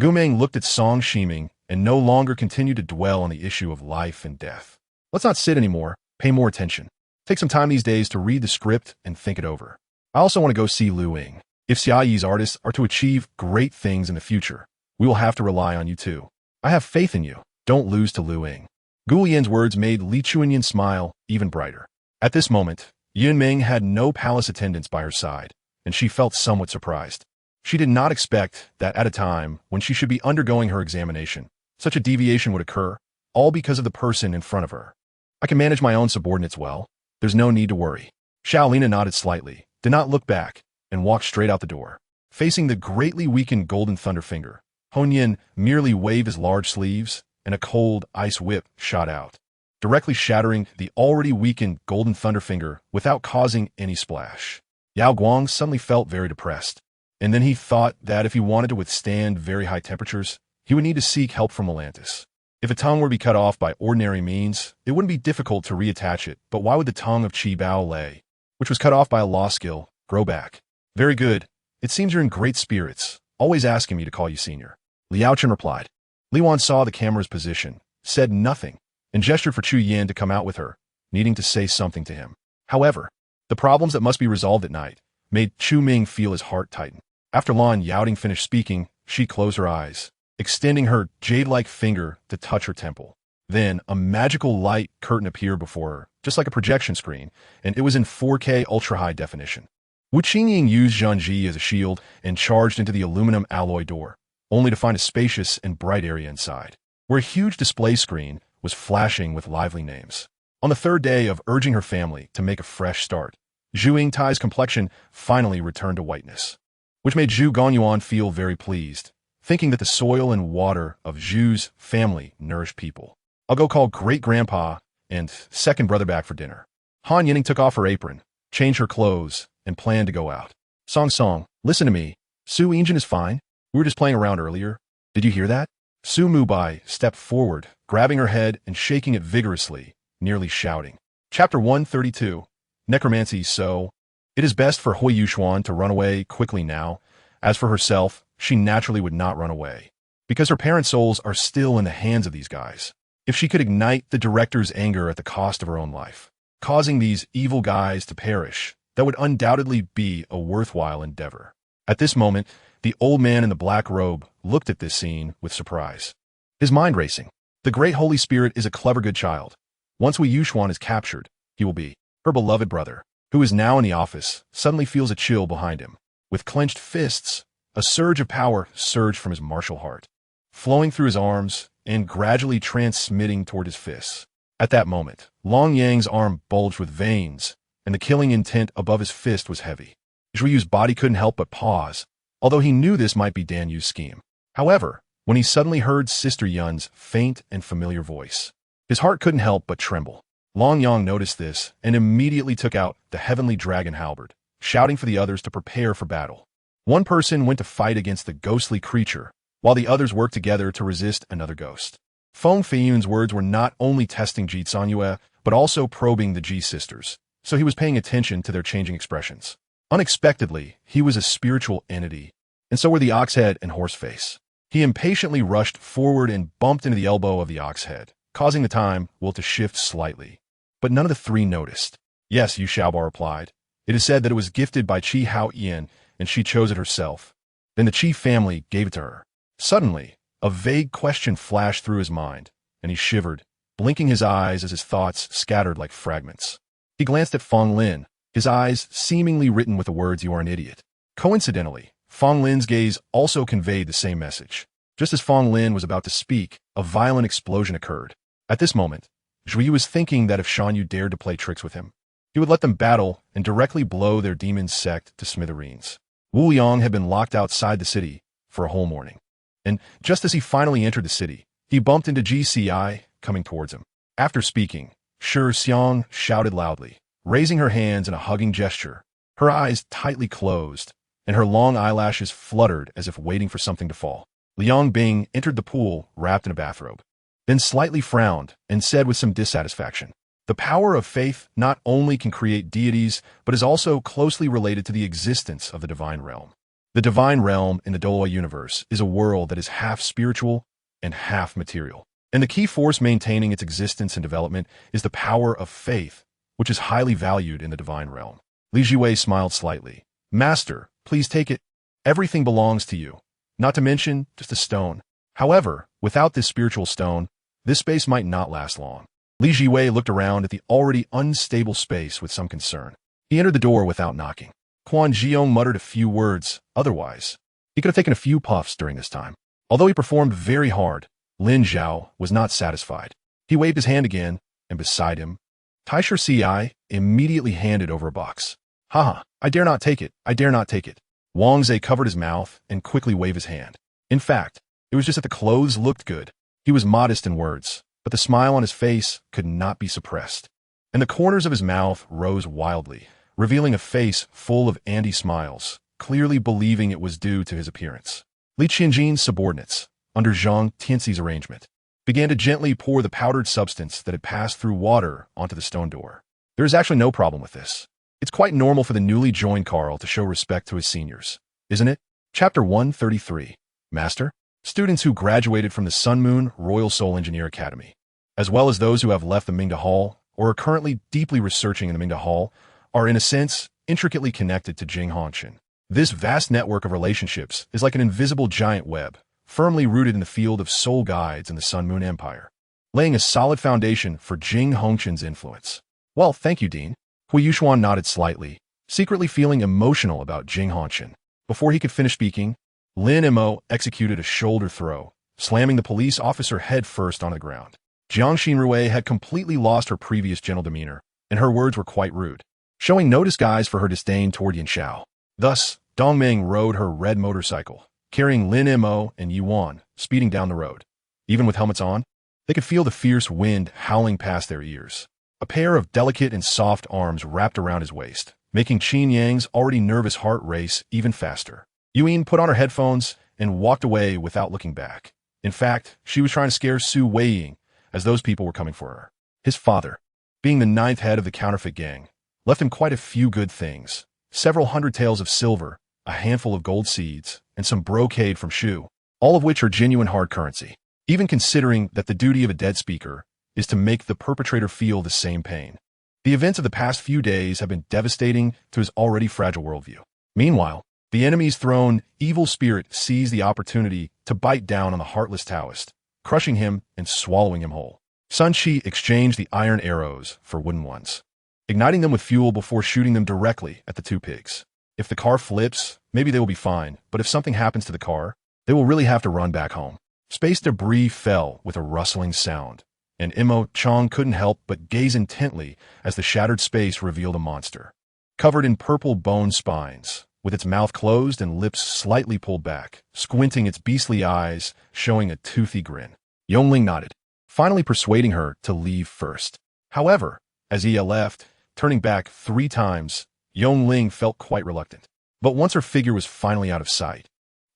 Gumeng looked at Song Shiming and no longer continued to dwell on the issue of life and death. Let's not sit anymore, pay more attention. Take some time these days to read the script and think it over. I also want to go see Lu Ying. If Xia Yi's artists are to achieve great things in the future, we will have to rely on you too. I have faith in you. Don't lose to Lu Ying. Gu Yan's words made Li Chuanyan smile even brighter. At this moment, Yun Ming had no palace attendants by her side, and she felt somewhat surprised. She did not expect that at a time when she should be undergoing her examination, such a deviation would occur, all because of the person in front of her. I can manage my own subordinates well. There's no need to worry. Shaolina nodded slightly, did not look back, and walked straight out the door. Facing the greatly weakened Golden Thunderfinger, Honyin merely waved his large sleeves, and a cold ice whip shot out, directly shattering the already weakened Golden Thunderfinger without causing any splash. Yao Guang suddenly felt very depressed, and then he thought that if he wanted to withstand very high temperatures, he would need to seek help from Atlantis. If a tongue were to be cut off by ordinary means, it wouldn't be difficult to reattach it, but why would the tongue of Qi Bao Lei, which was cut off by a law skill, grow back? Very good. It seems you're in great spirits, always asking me to call you senior. Liao-chen replied. Li Wan saw the camera's position, said nothing, and gestured for Chu Yin to come out with her, needing to say something to him. However, the problems that must be resolved at night made Chu Ming feel his heart tighten. After Lan Yaoding finished speaking, she closed her eyes, extending her jade-like finger to touch her temple. Then, a magical light curtain appeared before her, just like a projection screen, and it was in 4K ultra-high definition. Wu Qingying used Zhangji as a shield and charged into the aluminum alloy door, only to find a spacious and bright area inside, where a huge display screen was flashing with lively names. On the third day of urging her family to make a fresh start, Zhu Yingtai's complexion finally returned to whiteness, which made Zhu Gonyuan feel very pleased, thinking that the soil and water of Zhu's family nourished people. I'll go call great-grandpa and second brother back for dinner. Han Yining took off her apron, changed her clothes, and planned to go out. Song, listen to me. Su Yinjin is fine. We were just playing around earlier. Did you hear that? Su Mubai stepped forward, grabbing her head and shaking it vigorously, nearly shouting. Chapter 132. Necromancy. So, it is best for Huo Yuxuan to run away quickly now. As for herself, she naturally would not run away, because her parents' souls are still in the hands of these guys. If she could ignite the director's anger at the cost of her own life, causing these evil guys to perish, that would undoubtedly be a worthwhile endeavor. At this moment, the old man in the black robe looked at this scene with surprise, his mind racing. The great Holy Spirit is a clever good child. Once Huo Yuxuan is captured, he will be. Her beloved brother, who is now in the office, suddenly feels a chill behind him. With clenched fists, a surge of power surged from his martial heart, flowing through his arms and gradually transmitting toward his fists. At that moment, Long Yang's arm bulged with veins, and the killing intent above his fist was heavy. Zhu Yu's body couldn't help but pause, although he knew this might be Dan Yu's scheme. However, when he suddenly heard Sister Yun's faint and familiar voice, his heart couldn't help but tremble. Long Yang noticed this and immediately took out the heavenly dragon halberd, shouting for the others to prepare for battle. One person went to fight against the ghostly creature, while the others worked together to resist another ghost. Feng Feiyun's words were not only testing Ji Tsunyue, but also probing the Ji sisters, so he was paying attention to their changing expressions. Unexpectedly, he was a spiritual entity, and so were the Oxhead and Horseface. He impatiently rushed forward and bumped into the elbow of the Oxhead, causing the time will to shift slightly. But none of the three noticed. Yes, Yu Xiaoba replied. It is said that it was gifted by Qi Hao Yin, and she chose it herself. Then the Qi family gave it to her. Suddenly, a vague question flashed through his mind, and he shivered, blinking his eyes as his thoughts scattered like fragments. He glanced at Feng Lin, his eyes seemingly written with the words, "You are an idiot." Coincidentally, Feng Lin's gaze also conveyed the same message. Just as Feng Lin was about to speak, a violent explosion occurred. At this moment, Zhu Yu was thinking that if Shan Yu dared to play tricks with him, he would let them battle and directly blow their demon sect to smithereens. Wu Yang had been locked outside the city for a whole morning, and just as he finally entered the city, he bumped into GCI coming towards him. After speaking, Shi Xiang shouted loudly, raising her hands in a hugging gesture, her eyes tightly closed, and her long eyelashes fluttered as if waiting for something to fall. Liang Bing entered the pool wrapped in a bathrobe, then slightly frowned and said with some dissatisfaction, "The power of faith not only can create deities, but is also closely related to the existence of the divine realm. The divine realm in the Douluo universe is a world that is half spiritual and half material. And the key force maintaining its existence and development is the power of faith, which is highly valued in the divine realm." Li Jiwei smiled slightly. "Master, please take it. Everything belongs to you. Not to mention just a stone. However, without this spiritual stone, this space might not last long." Li Jiwei looked around at the already unstable space with some concern. He entered the door without knocking. Quan Jiong muttered a few words. Otherwise, he could have taken a few puffs during this time. Although he performed very hard, Lin Zhao was not satisfied. He waved his hand again, and beside him, Taisher Ci immediately handed over a box. "Haha, I dare not take it, I dare not take it." Wang Zhe covered his mouth and quickly waved his hand. In fact, it was just that the clothes looked good. He was modest in words, but the smile on his face could not be suppressed, and the corners of his mouth rose wildly, revealing a face full of Andy smiles, clearly believing it was due to his appearance. Li Qianjin's subordinates, under Zhang Tianxi's arrangement, began to gently pour the powdered substance that had passed through water onto the stone door. There is actually no problem with this. It's quite normal for the newly joined Carl to show respect to his seniors, isn't it? Chapter 133. Master? students who graduated from the Sun Moon Royal Soul Engineer Academy, as well as those who have left the Mingda Hall or are currently deeply researching in the Mingda Hall, are in a sense intricately connected to Jing Hongchen. This vast network of relationships is like an invisible giant web, firmly rooted in the field of soul guides in the Sun Moon Empire, laying a solid foundation for Jing Hongchen's influence. Well, thank you, Dean. Huo Yuxuan nodded slightly, secretly feeling emotional about Jing Hongchen. Before he could finish speaking, Lin Mo executed a shoulder throw, slamming the police officer head first on the ground. Jiang Xinrui had completely lost her previous gentle demeanor, and her words were quite rude, showing no disguise for her disdain toward Yin Xiao. Thus, Dongming rode her red motorcycle, carrying Lin Mo and Yuan, speeding down the road. Even with helmets on, they could feel the fierce wind howling past their ears. A pair of delicate and soft arms wrapped around his waist, making Qin Yang's already nervous heart race even faster. Yuan put on her headphones and walked away without looking back. In fact, she was trying to scare Su Weiying, as those people were coming for her. His father, being the ninth head of the counterfeit gang, left him quite a few good things. Several hundred taels of silver, a handful of gold seeds, and some brocade from Shu, all of which are genuine hard currency. Even considering that the duty of a dead speaker is to make the perpetrator feel the same pain. The events of the past few days have been devastating to his already fragile worldview. Meanwhile, the enemy's throne, evil spirit, seized the opportunity to bite down on the heartless Taoist, crushing him and swallowing him whole. Sun Qi exchanged the iron arrows for wooden ones, igniting them with fuel before shooting them directly at the two pigs. If the car flips, maybe they will be fine, but if something happens to the car, they will really have to run back home. Space debris fell with a rustling sound, and Imo Chong couldn't help but gaze intently as the shattered space revealed a monster, covered in purple bone spines, with its mouth closed and lips slightly pulled back, squinting its beastly eyes, showing a toothy grin. Yongling nodded, finally persuading her to leave first. However, as Ia left, turning back 3 times, Yongling felt quite reluctant. But once her figure was finally out of sight,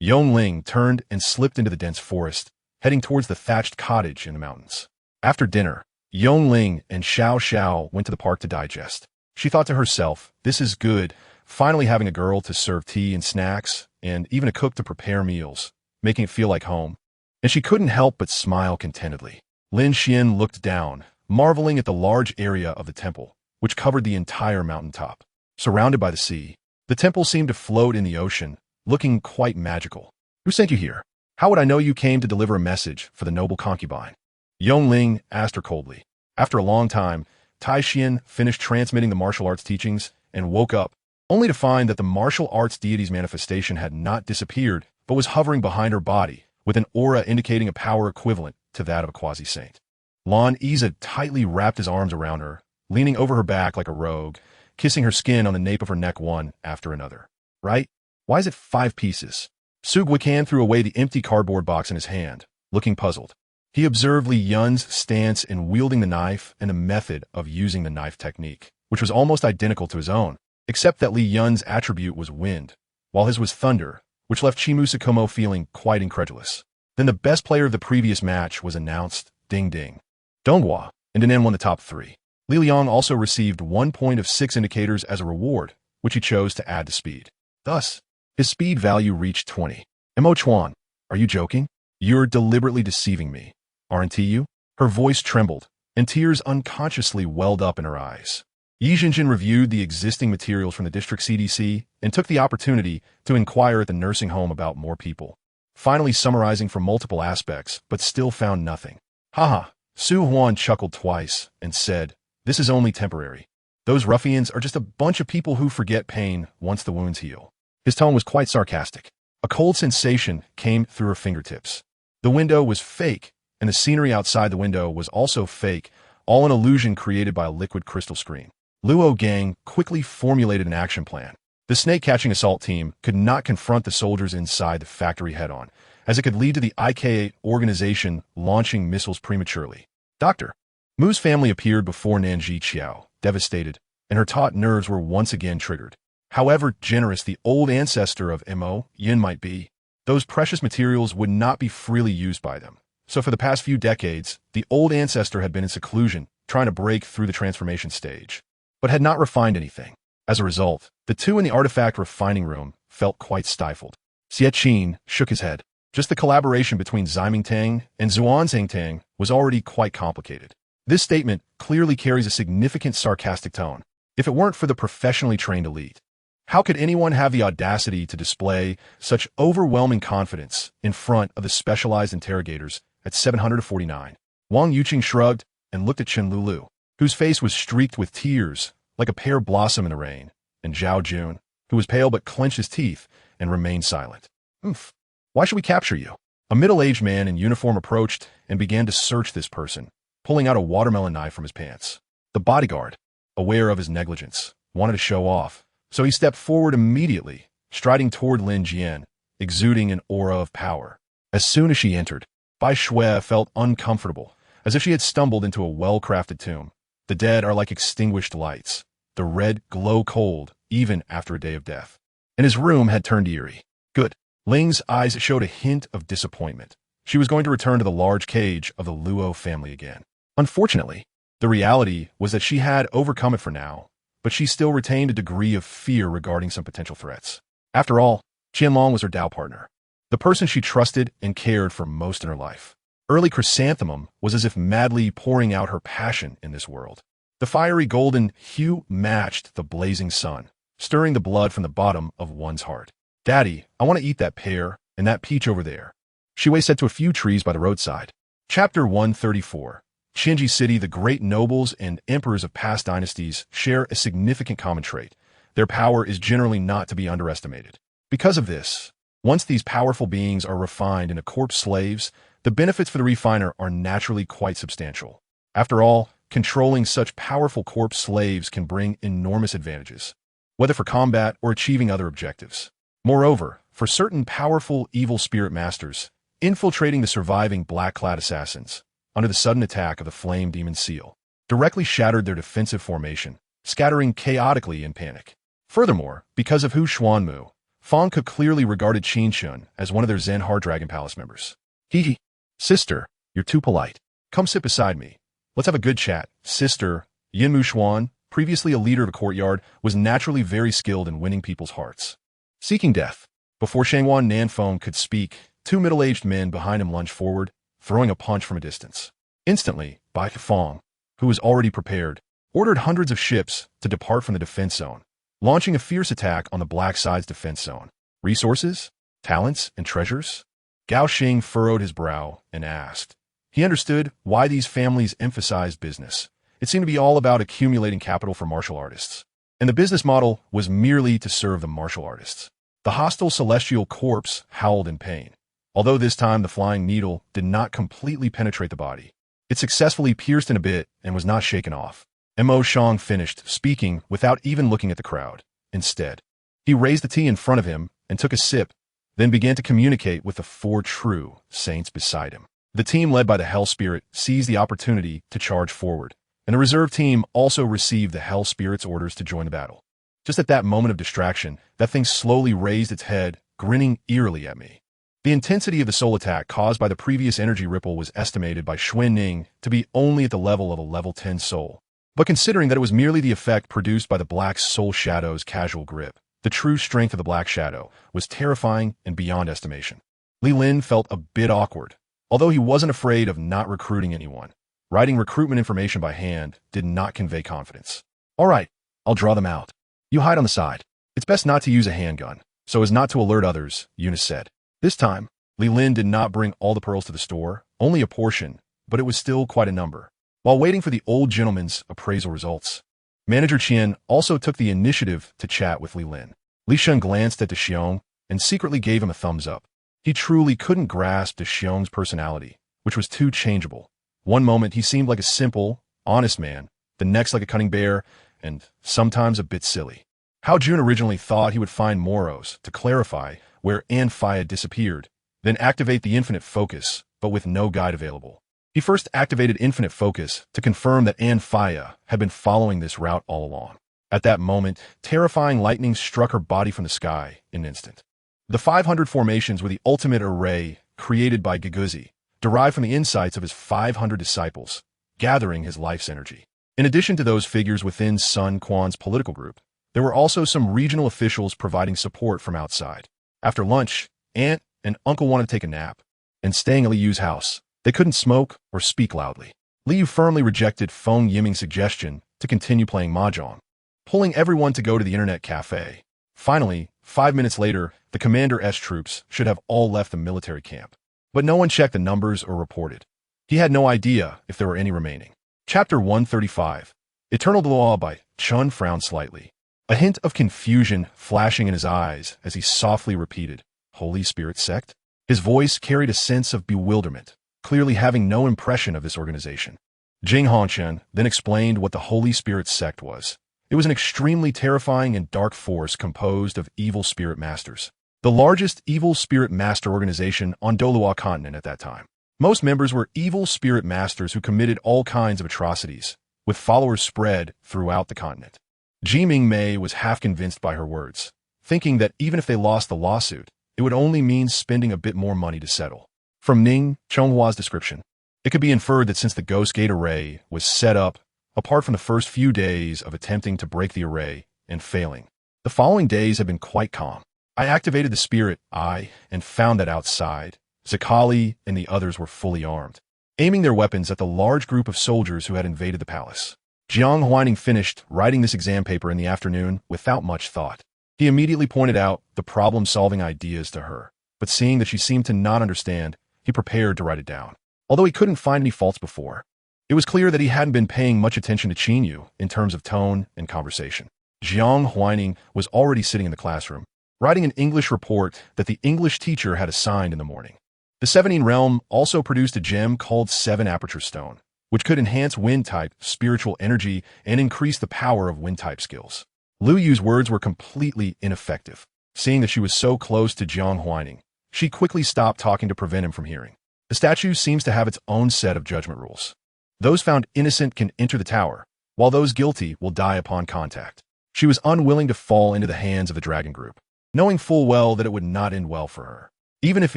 Yongling turned and slipped into the dense forest, heading towards the thatched cottage in the mountains. After dinner, Yongling and Xiao Xiao went to the park to digest. She thought to herself, this is good, finally having a girl to serve tea and snacks, and even a cook to prepare meals, making it feel like home. And she couldn't help but smile contentedly. Lin Xian looked down, marveling at the large area of the temple, which covered the entire mountaintop. Surrounded by the sea, the temple seemed to float in the ocean, looking quite magical. Who sent you here? How would I know you came to deliver a message for the noble concubine? Yongling asked her coldly. After a long time, Tai Xian finished transmitting the martial arts teachings and woke up, only to find that the martial arts deity's manifestation had not disappeared, but was hovering behind her body, with an aura indicating a power equivalent to that of a quasi-saint. Lan Iza tightly wrapped his arms around her, leaning over her back like a rogue, kissing her skin on the nape of her neck one after another. Right? Why is it 5 pieces? Su Guican threw away the empty cardboard box in his hand, looking puzzled. He observed Li Yun's stance in wielding the knife and the method of using the knife technique, which was almost identical to his own, except that Li Yun's attribute was wind, while his was thunder, which left Chimu Sakumo feeling quite incredulous. Then the best player of the previous match was announced, ding ding. Donghua, and Danan won the top 3. Li Liang also received 1 point of 6 indicators as a reward, which he chose to add to speed. Thus, his speed value reached 20. Mo Chuan, are you joking? You're deliberately deceiving me, aren't you? Her voice trembled, and tears unconsciously welled up in her eyes. Yi Jinjin reviewed the existing materials from the district CDC and took the opportunity to inquire at the nursing home about more people, finally summarizing from multiple aspects, but still found nothing. Haha, Su Huan chuckled twice and said, this is only temporary. Those ruffians are just a bunch of people who forget pain once the wounds heal. His tone was quite sarcastic. A cold sensation came through her fingertips. The window was fake, and the scenery outside the window was also fake, all an illusion created by a liquid crystal screen. Luo Gang quickly formulated an action plan. The snake-catching assault team could not confront the soldiers inside the factory head-on, as it could lead to the IK-8 organization launching missiles prematurely. Dr. Mu's family appeared before Nanji Qiao, devastated, and her taut nerves were once again triggered. However generous the old ancestor of Mo Yin might be, those precious materials would not be freely used by them. So for the past few decades, the old ancestor had been in seclusion, trying to break through the transformation stage, but had not refined anything. As a result, the two in the artifact refining room felt quite stifled. Xie Qin shook his head. Just the collaboration between Ximing Tang and Xuanzang Tang was already quite complicated. This statement clearly carries a significant sarcastic tone, if it weren't for the professionally trained elite. How could anyone have the audacity to display such overwhelming confidence in front of the specialized interrogators at 749? Wang Yuqing shrugged and looked at Chen Lulu, whose face was streaked with tears like a pear blossom in the rain, and Zhao Jun, who was pale but clenched his teeth and remained silent. Oof. Why should we capture you? A middle-aged man in uniform approached and began to search this person, pulling out a watermelon knife from his pants. The bodyguard, aware of his negligence, wanted to show off, so he stepped forward immediately, striding toward Lin Jian, exuding an aura of power. As soon as she entered, Bai Shui felt uncomfortable, as if she had stumbled into a well-crafted tomb. The dead are like extinguished lights. The red glow cold, even after a day of death. And his room had turned eerie. Good. Ling's eyes showed a hint of disappointment. She was going to return to the large cage of the Luo family again. Unfortunately, the reality was that she had overcome it for now, but she still retained a degree of fear regarding some potential threats. After all, Qianlong was her Dao partner, the person she trusted and cared for most in her life. Early Chrysanthemum was as if madly pouring out her passion in this world. The fiery golden hue matched the blazing sun, stirring the blood from the bottom of one's heart. Daddy, I want to eat that pear and that peach over there, Shui said to a few trees by the roadside. Chapter 134. Qinji City. The great nobles and emperors of past dynasties share a significant common trait. Their power is generally not to be underestimated. Because of this, once these powerful beings are refined into corpse slaves, the benefits for the refiner are naturally quite substantial. After all, controlling such powerful corpse slaves can bring enormous advantages, whether for combat or achieving other objectives. Moreover, for certain powerful evil spirit masters, infiltrating the surviving black-clad assassins under the sudden attack of the flame demon seal directly shattered their defensive formation, scattering chaotically in panic. Furthermore, because of Hu Xuanmu, Fang Ke clearly regarded Qin Shun as one of their Zen Heart Dragon Palace members. Hee. Sister, you're too polite. Come sit beside me. Let's have a good chat. Sister, Yinmu Xuan, previously a leader of a courtyard, was naturally very skilled in winning people's hearts. Seeking death. Before Shangwan Nanfeng could speak, two middle-aged men behind him lunged forward, throwing a punch from a distance. Instantly, Bai Fang, who was already prepared, ordered hundreds of ships to depart from the defense zone, launching a fierce attack on the black side's defense zone. Resources, talents, and treasures? Gao Xing furrowed his brow and asked. He understood why these families emphasized business. It seemed to be all about accumulating capital for martial artists. And the business model was merely to serve the martial artists. The hostile celestial corpse howled in pain. Although this time the flying needle did not completely penetrate the body, it successfully pierced in a bit and was not shaken off. Mo Shang finished speaking without even looking at the crowd. Instead, he raised the tea in front of him and took a sip, then began to communicate with the four true saints beside him. The team led by the Hell Spirit seized the opportunity to charge forward, and the reserve team also received the Hell Spirit's orders to join the battle. Just at that moment of distraction, that thing slowly raised its head, grinning eerily at me. The intensity of the soul attack caused by the previous energy ripple was estimated by Xuan Ning to be only at the level of a level 10 soul. But considering that it was merely the effect produced by the Black Soul Shadow's casual grip, the true strength of the Black Shadow was terrifying and beyond estimation. Li Lin felt a bit awkward, although he wasn't afraid of not recruiting anyone. Writing recruitment information by hand did not convey confidence. All right, I'll draw them out. You hide on the side. It's best not to use a handgun, so as not to alert others, Eunice said. This time, Li Lin did not bring all the pearls to the store, only a portion, but it was still quite a number. While waiting for the old gentleman's appraisal results, Manager Qian also took the initiative to chat with Li Lin. Li Shun glanced at De Xiong and secretly gave him a thumbs up. He truly couldn't grasp De Xiong's personality, which was too changeable. One moment he seemed like a simple, honest man, the next like a cunning bear, and sometimes a bit silly. Hao Jun originally thought he would find Moros to clarify where Anfia disappeared, then activate the infinite focus, but with no guide available. He first activated infinite focus to confirm that Anfia had been following this route all along. At that moment, terrifying lightning struck her body from the sky in an instant. The 500 formations were the ultimate array created by Giguzi, derived from the insights of his 500 disciples, gathering his life's energy. In addition to those figures within Sun Quan's political group, there were also some regional officials providing support from outside. After lunch, Ant and Uncle wanted to take a nap. And staying at Li Yu's house, they couldn't smoke or speak loudly. Li Yu firmly rejected Feng Yiming's suggestion to continue playing mahjong, pulling everyone to go to the internet cafe. Finally, 5 minutes later, the Commander-S troops should have all left the military camp. But no one checked the numbers or reported. He had no idea if there were any remaining. Chapter 135. Eternal Douluo by Chun frowned slightly, a hint of confusion flashing in his eyes as he softly repeated, Holy Spirit Sect? His voice carried a sense of bewilderment, clearly having no impression of this organization. Jing Hongchen then explained what the Holy Spirit Sect was. It was an extremely terrifying and dark force composed of evil spirit masters, the largest evil spirit master organization on Douluo continent at that time. Most members were evil spirit masters who committed all kinds of atrocities, with followers spread throughout the continent. Jiming Mei was half convinced by her words, thinking that even if they lost the lawsuit, it would only mean spending a bit more money to settle. From Ning Chonghua's description, it could be inferred that since the Ghost Gate array was set up, apart from the first few days of attempting to break the array and failing, the following days have been quite calm. I activated the spirit eye and found that outside, Zakali and the others were fully armed, aiming their weapons at the large group of soldiers who had invaded the palace. Jiang Huaining finished writing this exam paper in the afternoon without much thought. He immediately pointed out the problem-solving ideas to her, but seeing that she seemed to not understand, he prepared to write it down. Although he couldn't find any faults before, it was clear that he hadn't been paying much attention to Qinyu in terms of tone and conversation. Jiang Huaining was already sitting in the classroom, writing an English report that the English teacher had assigned in the morning. The 17 realm also produced a gem called 7 Aperture Stone, which could enhance wind-type spiritual energy and increase the power of wind-type skills. Lu Yu's words were completely ineffective. Seeing that she was so close to Jiang Huaining, she quickly stopped talking to prevent him from hearing. The statue seems to have its own set of judgment rules. Those found innocent can enter the tower, while those guilty will die upon contact. She was unwilling to fall into the hands of the dragon group, knowing full well that it would not end well for her. Even if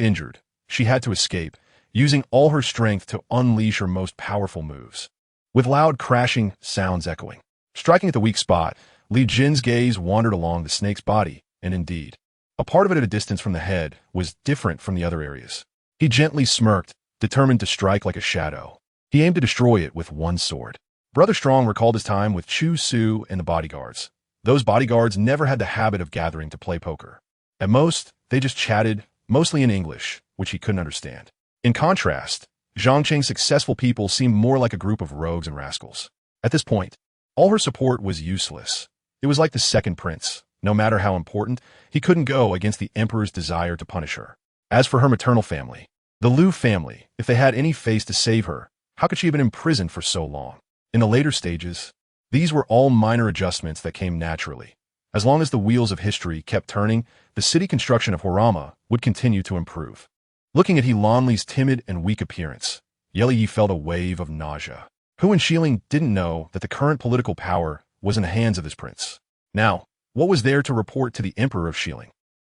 injured, she had to escape, using all her strength to unleash her most powerful moves. With loud crashing sounds echoing, striking at the weak spot, Li Jin's gaze wandered along the snake's body, and indeed, a part of it at a distance from the head was different from the other areas. He gently smirked, determined to strike like a shadow. He aimed to destroy it with one sword. Brother Strong recalled his time with Chu Su and the bodyguards. Those bodyguards never had the habit of gathering to play poker. At most, they just chatted, mostly in English, which he couldn't understand. In contrast, Zhangcheng's successful people seemed more like a group of rogues and rascals. At this point, all her support was useless. It was like the second prince. No matter how important, he couldn't go against the emperor's desire to punish her. As for her maternal family, the Liu family, if they had any face to save her, how could she have been imprisoned for so long? In the later stages, these were all minor adjustments that came naturally. As long as the wheels of history kept turning, the city construction of Horama would continue to improve. Looking at He Lanli's timid and weak appearance, Yeli Yi felt a wave of nausea. Hu and Xiling didn't know that the current political power was in the hands of this prince. Now, what was there to report to the emperor of Xiling?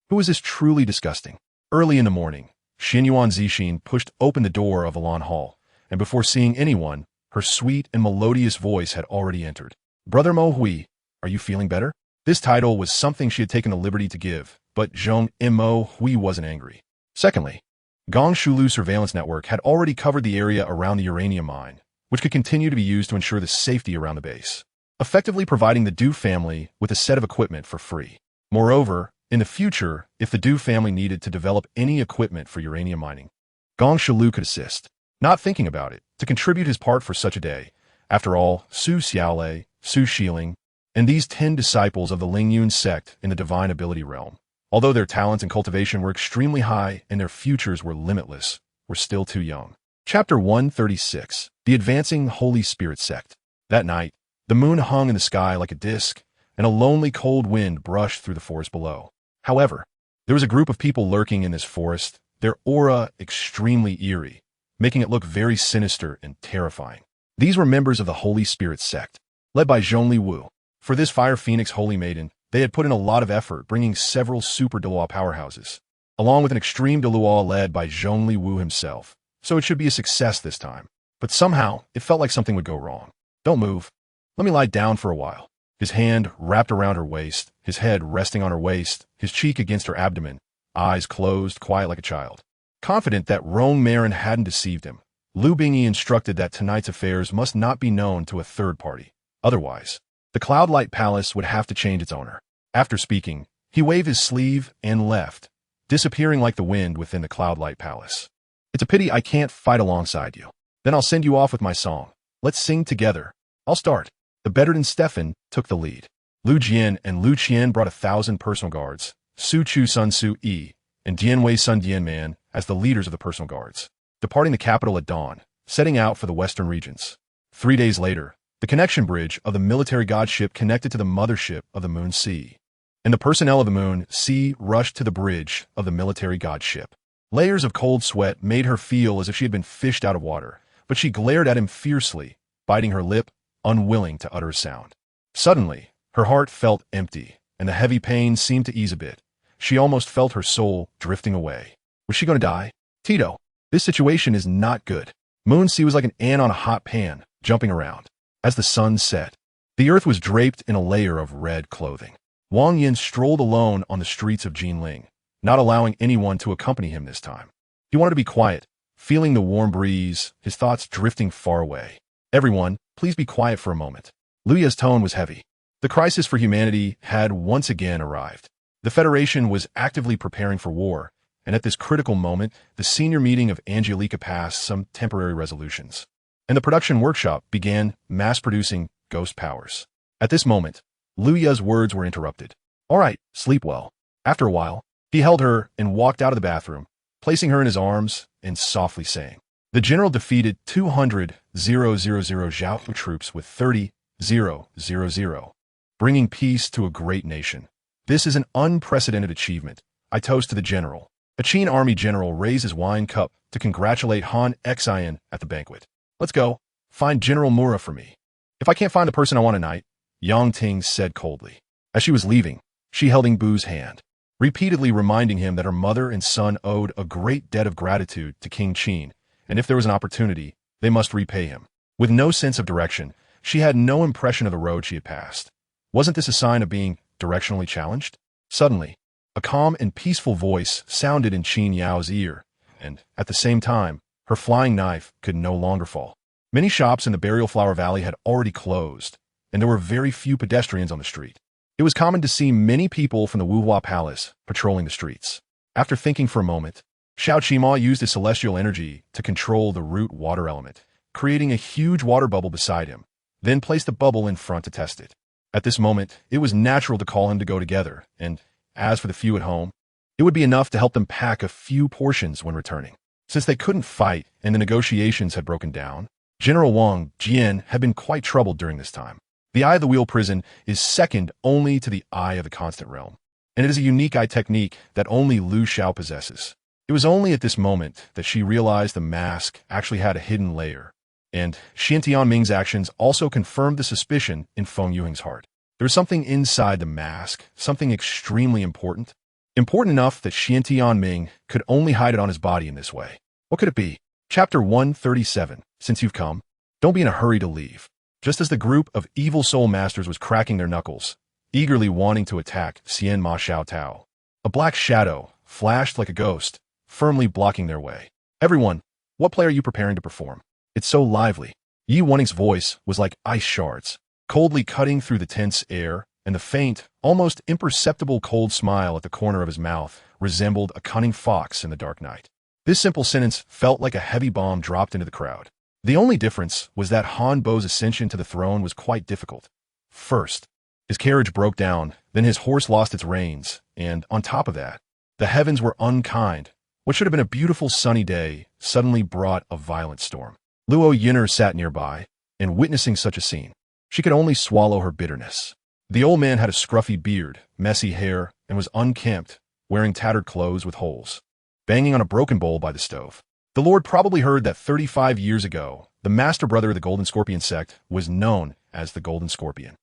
Who was this truly disgusting? Early in the morning, Xinyuan Zixin pushed open the door of Alan Hall, and before seeing anyone, her sweet and melodious voice had already entered. Brother Mo Hui, are you feeling better? This title was something she had taken the liberty to give, but Zhong Mo Hui wasn't angry. Secondly, Gong Shulu surveillance network had already covered the area around the uranium mine, which could continue to be used to ensure the safety around the base, effectively providing the Du family with a set of equipment for free. Moreover, in the future, if the Du family needed to develop any equipment for uranium mining, Gong Shulu could assist. Not thinking about it, to contribute his part for such a day. After all, Su Xiaolei, Su Xiling, and these 10 disciples of the Lingyun sect in the divine ability realm, although their talents and cultivation were extremely high and their futures were limitless, were still too young. Chapter 136. The Advancing Holy Spirit Sect. That night, the moon hung in the sky like a disk, and a lonely cold wind brushed through the forest below. However, there was a group of people lurking in this forest, their aura extremely eerie, making it look very sinister and terrifying. These were members of the Holy Spirit Sect, led by Zhongli Wu. For this Fire Phoenix Holy Maiden, they had put in a lot of effort bringing several super Douluo powerhouses, along with an extreme Douluo led by Zhongli Wu himself, so it should be a success this time. But somehow, it felt like something would go wrong. Don't move. Let me lie down for a while. His hand wrapped around her waist, his head resting on her waist, his cheek against her abdomen. eyes closed, quiet like a child. Confident that Rong Marin hadn't deceived him, Lu Bingyi instructed that tonight's affairs must not be known to a third party. Otherwise, the Cloudlight Palace would have to change its owner. After speaking, he waved his sleeve and left, disappearing like the wind within the Cloudlight Palace. It's a pity I can't fight alongside you. Then I'll send you off with my song. Let's sing together. I'll start. The veteran Stefan took the lead. Lu Jian and Lu Qian brought 1,000 personal guards, Su Chu Sun Su Yi, and Dianwei Sun Dianman as the leaders of the personal guards, departing the capital at dawn, setting out for the western regions. 3 days later, the connection bridge of the military godship connected to the mothership of the Moon Sea, and the personnel of the Moon Sea rushed to the bridge of the military godship. Layers of cold sweat made her feel as if she had been fished out of water, but she glared at him fiercely, biting her lip, unwilling to utter a sound. Suddenly, her heart felt empty, and the heavy pain seemed to ease a bit. She almost felt her soul drifting away. Was she going to die? Tito, this situation is not good. Moon Sea was like an ant on a hot pan, jumping around. As the sun set, the earth was draped in a layer of red clothing. Wang Yin strolled alone on the streets of Jinling, not allowing anyone to accompany him this time. He wanted to be quiet, feeling the warm breeze, his thoughts drifting far away. Everyone, please be quiet for a moment. Luya's tone was heavy. The crisis for humanity had once again arrived. The Federation was actively preparing for war, and at this critical moment, the senior meeting of Angelica passed some temporary resolutions, and the production workshop began mass-producing ghost powers. At this moment, Luya's words were interrupted. All right, sleep well. After a while, he held her and walked out of the bathroom, placing her in his arms and softly saying, the general defeated 200,000 Zhao troops with 30,000, bringing peace to a great nation. This is an unprecedented achievement. I toast to the general. A Qin army general raised his wine cup to congratulate Han Xian at the banquet. Let's go. Find General Mura for me. If I can't find the person I want tonight, Yang Ting said coldly. As she was leaving, she held Ing Bu's hand, repeatedly reminding him that her mother and son owed a great debt of gratitude to King Qin, and if there was an opportunity, they must repay him. With no sense of direction, she had no impression of the road she had passed. Wasn't this a sign of being directionally challenged? Suddenly, a calm and peaceful voice sounded in Qin Yao's ear, and, at the same time, her flying knife could no longer fall. Many shops in the Burial Flower Valley had already closed, and there were very few pedestrians on the street. It was common to see many people from the Wuhua Palace patrolling the streets. After thinking for a moment, Xiao Qima used his celestial energy to control the root water element, creating a huge water bubble beside him, then placed the bubble in front to test it. At this moment, it was natural to call him to go together, and as for the few at home, it would be enough to help them pack a few portions when returning. Since they couldn't fight and the negotiations had broken down, General Wang Jian had been quite troubled during this time. The Eye of the Wheel prison is second only to the Eye of the Constant Realm, and it is a unique eye technique that only Lu Xiao possesses. It was only at this moment that she realized the mask actually had a hidden layer, and Xian Tianming's actions also confirmed the suspicion in Feng Yuhing's heart. There was something inside the mask, something extremely important. Important enough that Xian Tianming could only hide it on his body in this way. What could it be? Chapter 137. Since you've come, don't be in a hurry to leave. Just as the group of evil soul masters was cracking their knuckles, eagerly wanting to attack Xian Ma Xiao Tao, a black shadow flashed like a ghost, firmly blocking their way. Everyone, what play are you preparing to perform? It's so lively. Yi Wanning's voice was like ice shards, coldly cutting through the tense air, and the faint, almost imperceptible cold smile at the corner of his mouth resembled a cunning fox in the dark night. This simple sentence felt like a heavy bomb dropped into the crowd. The only difference was that Han Bo's ascension to the throne was quite difficult. First, his carriage broke down, then his horse lost its reins, and on top of that, the heavens were unkind. What should have been a beautiful sunny day suddenly brought a violent storm. Luo Yin'er sat nearby, and witnessing such a scene, she could only swallow her bitterness. The old man had a scruffy beard, messy hair, and was unkempt, wearing tattered clothes with holes, banging on a broken bowl by the stove. The Lord probably heard that 35 years ago, the master brother of the Golden Scorpion sect was known as the Golden Scorpion.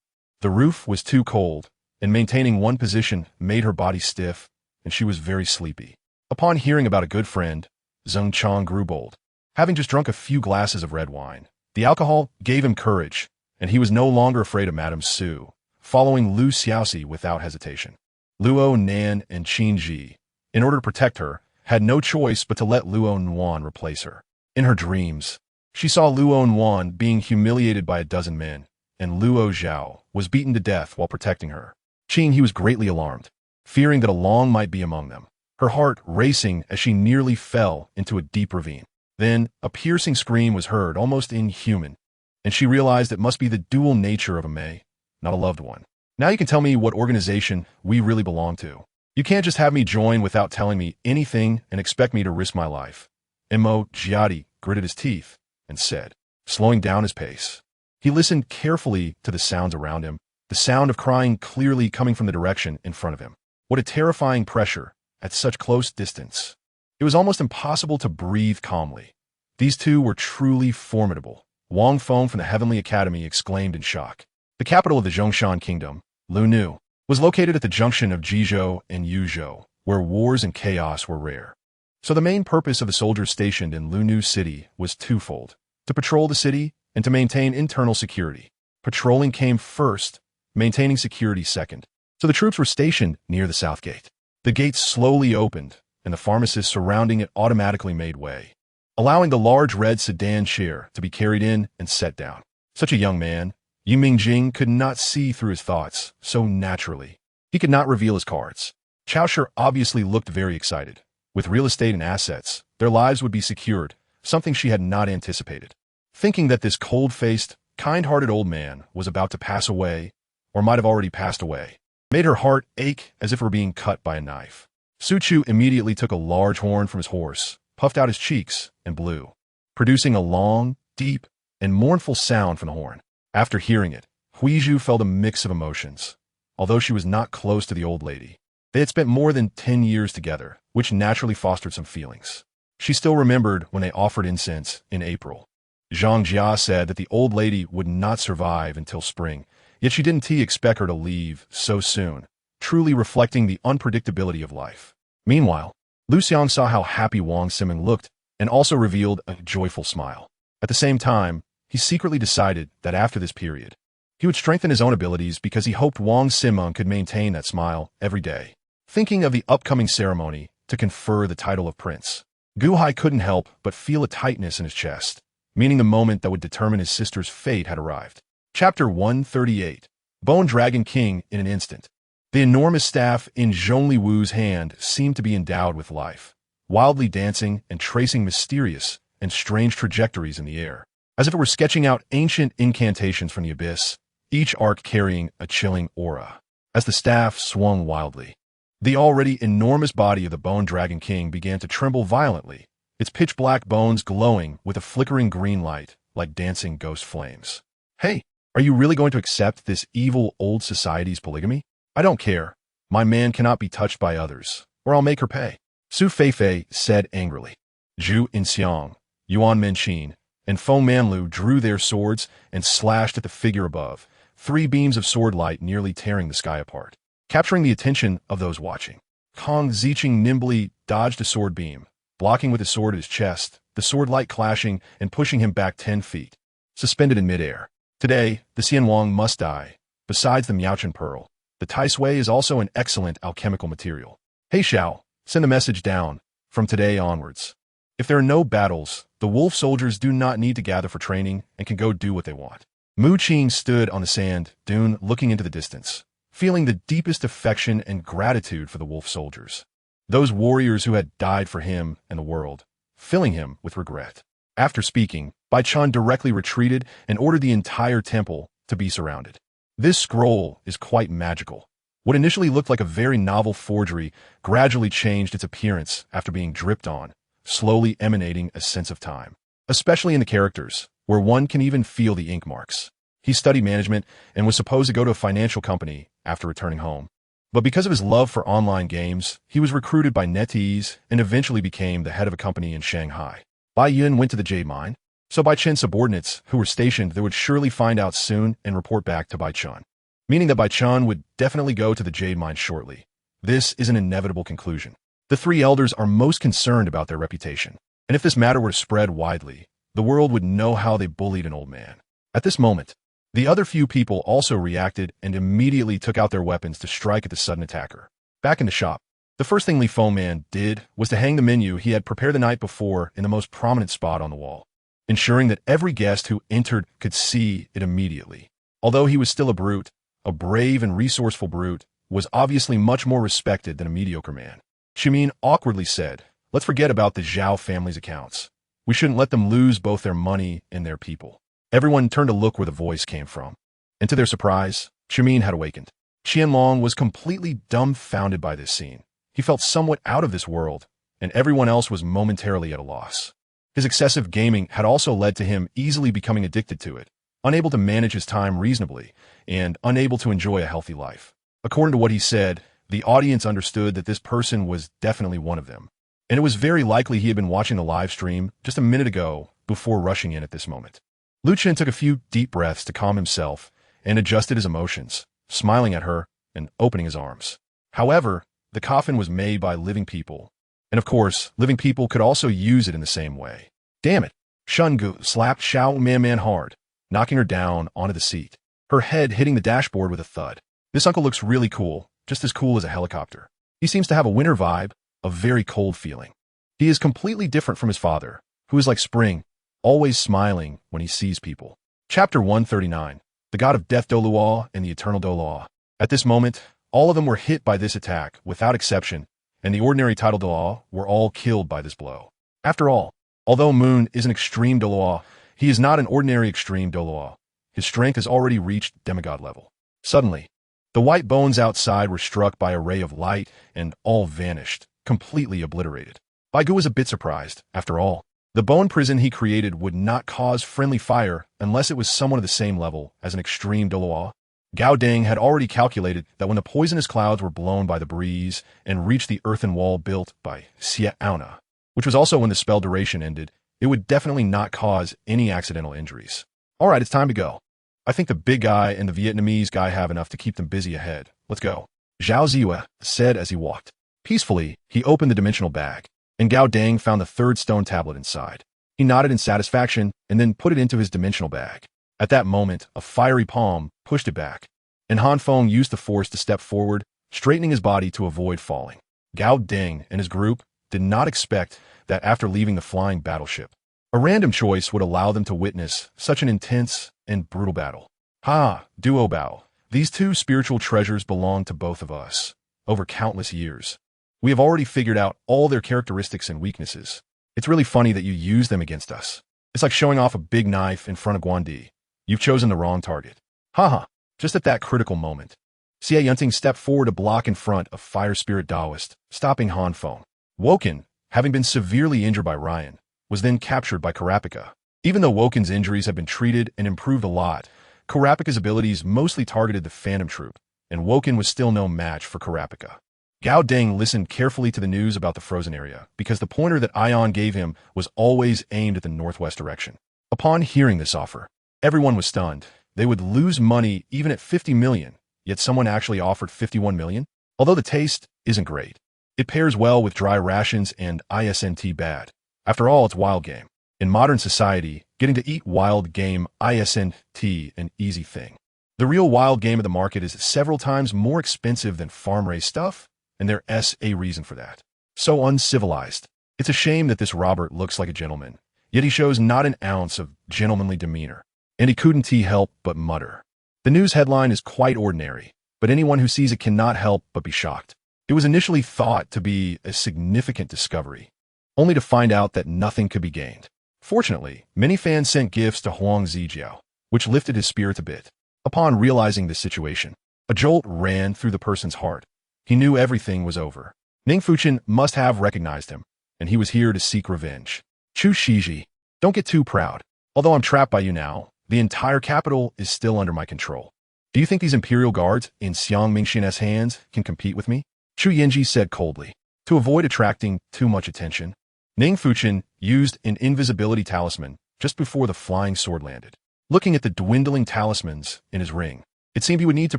The roof was too cold, and maintaining one position made her body stiff, and she was very sleepy. Upon hearing about a good friend, Zheng Chong grew bold. Having just drunk a few glasses of red wine, the alcohol gave him courage, and he was no longer afraid of Madame Su, following Lu Xiaoxi without hesitation. Luo Nan and Qin Ji, in order to protect her, had no choice but to let Luo Nuan replace her. In her dreams, she saw Luo Nuan being humiliated by a dozen men, and Luo Zhao was beaten to death while protecting her. He was greatly alarmed, fearing that Along might be among them, her heart racing as she nearly fell into a deep ravine. Then, a piercing scream was heard, almost inhuman, and she realized it must be the dual nature of a Mei, not a loved one. Now you can tell me what organization we really belong to. You can't just have me join without telling me anything and expect me to risk my life. Mo Jiadi gritted his teeth and said, slowing down his pace. He listened carefully to the sounds around him, the sound of crying clearly coming from the direction in front of him. What a terrifying pressure at such close distance. It was almost impossible to breathe calmly. These two were truly formidable. Wang Feng from the Heavenly Academy exclaimed in shock. The capital of the Zhongshan Kingdom, Lunu, was located at the junction of Jizhou and Yuzhou, where wars and chaos were rare. So the main purpose of the soldiers stationed in Lunu City was twofold: to patrol the city and to maintain internal security. Patrolling came first, maintaining security second. So the troops were stationed near the south gate. The gate slowly opened, and the pharmacists surrounding it automatically made way, allowing the large red sedan chair to be carried in and set down. Such a young man, Yu Mingjing could not see through his thoughts so naturally. He could not reveal his cards. Chaosher obviously looked very excited. With real estate and assets, their lives would be secured, something she had not anticipated. Thinking that this cold-faced, kind-hearted old man was about to pass away, or might have already passed away, made her heart ache as if it were being cut by a knife. Su Chu immediately took a large horn from his horse, puffed out his cheeks, and blew, producing a long, deep, and mournful sound from the horn. After hearing it, Huizhu felt a mix of emotions. Although she was not close to the old lady, they had spent more than 10 years together, which naturally fostered some feelings. She still remembered when they offered incense in April. Zhang Jia said that the old lady would not survive until spring, yet she didn't expect her to leave so soon, truly reflecting the unpredictability of life. Meanwhile, Lu Xiang saw how happy Wang Simeng looked and also revealed a joyful smile. At the same time, he secretly decided that after this period, he would strengthen his own abilities because he hoped Wang Simeng could maintain that smile every day. Thinking of the upcoming ceremony to confer the title of prince, Gu Hai couldn't help but feel a tightness in his chest, meaning the moment that would determine his sister's fate had arrived. Chapter 138. Bone Dragon King in an instant. The enormous staff in Zhongli Wu's hand seemed to be endowed with life, wildly dancing and tracing mysterious and strange trajectories in the air, as if it were sketching out ancient incantations from the abyss, each arc carrying a chilling aura. As the staff swung wildly, the already enormous body of the Bone Dragon King began to tremble violently, its pitch-black bones glowing with a flickering green light like dancing ghost flames. Hey, are you really going to accept this evil old society's polygamy? I don't care. My man cannot be touched by others, or I'll make her pay. Su Feifei said angrily. Zhu Inxiang, Yuan Menqin, and Feng Manlu drew their swords and slashed at the figure above, 3 beams of sword light nearly tearing the sky apart, capturing the attention of those watching. Kong Ziqing nimbly dodged a sword beam, blocking with his sword at his chest, the sword light clashing and pushing him back 10 feet, suspended in midair. Today, the Xianwang must die. Besides the Miaochen Pearl, the Tai Sui is also an excellent alchemical material. Hey Xiao, send a message down. From today onwards, if there are no battles, the wolf soldiers do not need to gather for training and can go do what they want. Mu Qing stood on the sand dune looking into the distance, feeling the deepest affection and gratitude for the wolf soldiers, those warriors who had died for him and the world, filling him with regret. After speaking, Bai Chan directly retreated and ordered the entire temple to be surrounded. This scroll is quite magical. What initially looked like a very novel forgery gradually changed its appearance after being dripped on, slowly emanating a sense of time, especially in the characters, where one can even feel the ink marks. He studied management and was supposed to go to a financial company after returning home. But because of his love for online games, he was recruited by NetEase and eventually became the head of a company in Shanghai. Bai Yun went to the jade mine, so Bai Chen's subordinates who were stationed there would surely find out soon and report back to Bai Chan, meaning that Bai Chan would definitely go to the jade mine shortly. This is an inevitable conclusion. The 3 elders are most concerned about their reputation, and if this matter were to spread widely, the world would know how they bullied an old man. At this moment, the other few people also reacted and immediately took out their weapons to strike at the sudden attacker. Back in the shop, The first thing Li Fengman did was to hang the menu he had prepared the night before in the most prominent spot on the wall, ensuring that every guest who entered could see it immediately. Although he was still a brute, a brave and resourceful brute, was obviously much more respected than a mediocre man. Shimin awkwardly said, "Let's forget about the Zhao family's accounts. We shouldn't let them lose both their money and their people." Everyone turned to look where the voice came from, and to their surprise, Shimin had awakened. Qianlong was completely dumbfounded by this scene. He felt somewhat out of this world, and everyone else was momentarily at a loss. His excessive gaming had also led to him easily becoming addicted to it, unable to manage his time reasonably, and unable to enjoy a healthy life. According to what he said, the audience understood that this person was definitely one of them, and it was very likely he had been watching the live stream just a minute ago before rushing in at this moment. Lu Chen took a few deep breaths to calm himself and adjusted his emotions, smiling at her and opening his arms. However, the coffin was made by living people, and of course, living people could also use it in the same way. Damn it! Shungu slapped Xiao Man hard, knocking her down onto the seat, her head hitting the dashboard with a thud. This uncle looks really cool, just as cool as a helicopter. He seems to have a winter vibe, a very cold feeling. He is completely different from his father, who is like spring, always smiling when he sees people. Chapter 139, the god of death Douluo and the eternal Douluo. At this moment, all of them were hit by this attack, without exception, and the ordinary title Douluo were all killed by this blow. After all, although Moon is an extreme Douluo, he is not an ordinary extreme Douluo. His strength has already reached demigod level. Suddenly, the white bones outside were struck by a ray of light and all vanished, completely obliterated. Baigu was a bit surprised. After all, the bone prison he created would not cause friendly fire unless it was someone of the same level as an extreme Douluo. Gao Deng had already calculated that when the poisonous clouds were blown by the breeze and reached the earthen wall built by Xie Auna, which was also when the spell duration ended, it would definitely not cause any accidental injuries. All right, it's time to go. I think the big guy and the Vietnamese guy have enough to keep them busy ahead. Let's go. Zhao Ziwe said as he walked. Peacefully, he opened the dimensional bag, and Gao Deng found the third stone tablet inside. He nodded in satisfaction and then put it into his dimensional bag. At that moment, a fiery palm pushed it back, and Han Feng used the force to step forward, straightening his body to avoid falling. Gao Deng and his group did not expect that after leaving the flying battleship, a random choice would allow them to witness such an intense and brutal battle. Ha, Duo Bao. These two spiritual treasures belong to both of us. Over countless years, we have already figured out all their characteristics and weaknesses. It's really funny that you use them against us. It's like showing off a big knife in front of Guandi. You've chosen the wrong target. Haha, just at that critical moment, Xie Yunting stepped forward to block in front of Fire Spirit Taoist, stopping Han Feng. Woken, having been severely injured by Ryan, was then captured by Karapika. Even though Woken's injuries had been treated and improved a lot, Karapika's abilities mostly targeted the Phantom Troop, and Woken was still no match for Karapika. Gao Deng listened carefully to the news about the frozen area, because the pointer that Ion gave him was always aimed at the northwest direction. Upon hearing this offer, everyone was stunned. They would lose money even at 50 million, yet someone actually offered 51 million? Although the taste isn't great, it pairs well with dry rations and ISNT bad. After all, it's wild game. In modern society, getting to eat wild game isn't an easy thing. The real wild game of the market is several times more expensive than farm-raised stuff, and there's a reason for that. So uncivilized. It's a shame that this Robert looks like a gentleman, yet he shows not an ounce of gentlemanly demeanor, and he couldn't help but mutter. The news headline is quite ordinary, but anyone who sees it cannot help but be shocked. It was initially thought to be a significant discovery, only to find out that nothing could be gained. Fortunately, many fans sent gifts to Huang Zijiao, which lifted his spirit a bit. Upon realizing this situation, a jolt ran through the person's heart. He knew everything was over. Ning Fuchen must have recognized him, and he was here to seek revenge. Chu Shiji, don't get too proud. Although I'm trapped by you now, the entire capital is still under my control. Do you think these Imperial Guards in Xiang Mingxin's hands can compete with me? Chu Yenji said coldly. To avoid attracting too much attention, Ning Fuchen used an invisibility talisman just before the flying sword landed. Looking at the dwindling talismans in his ring, it seemed he would need to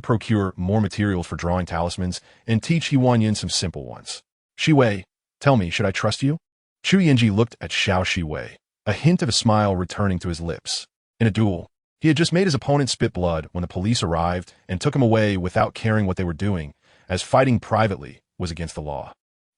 procure more materials for drawing talismans and teach Huanyin some simple ones. Shiwei, tell me, should I trust you? Chu Yenji looked at Xiao Shiwei, a hint of a smile returning to his lips. In a duel, he had just made his opponent spit blood when the police arrived and took him away without caring what they were doing, as fighting privately was against the law.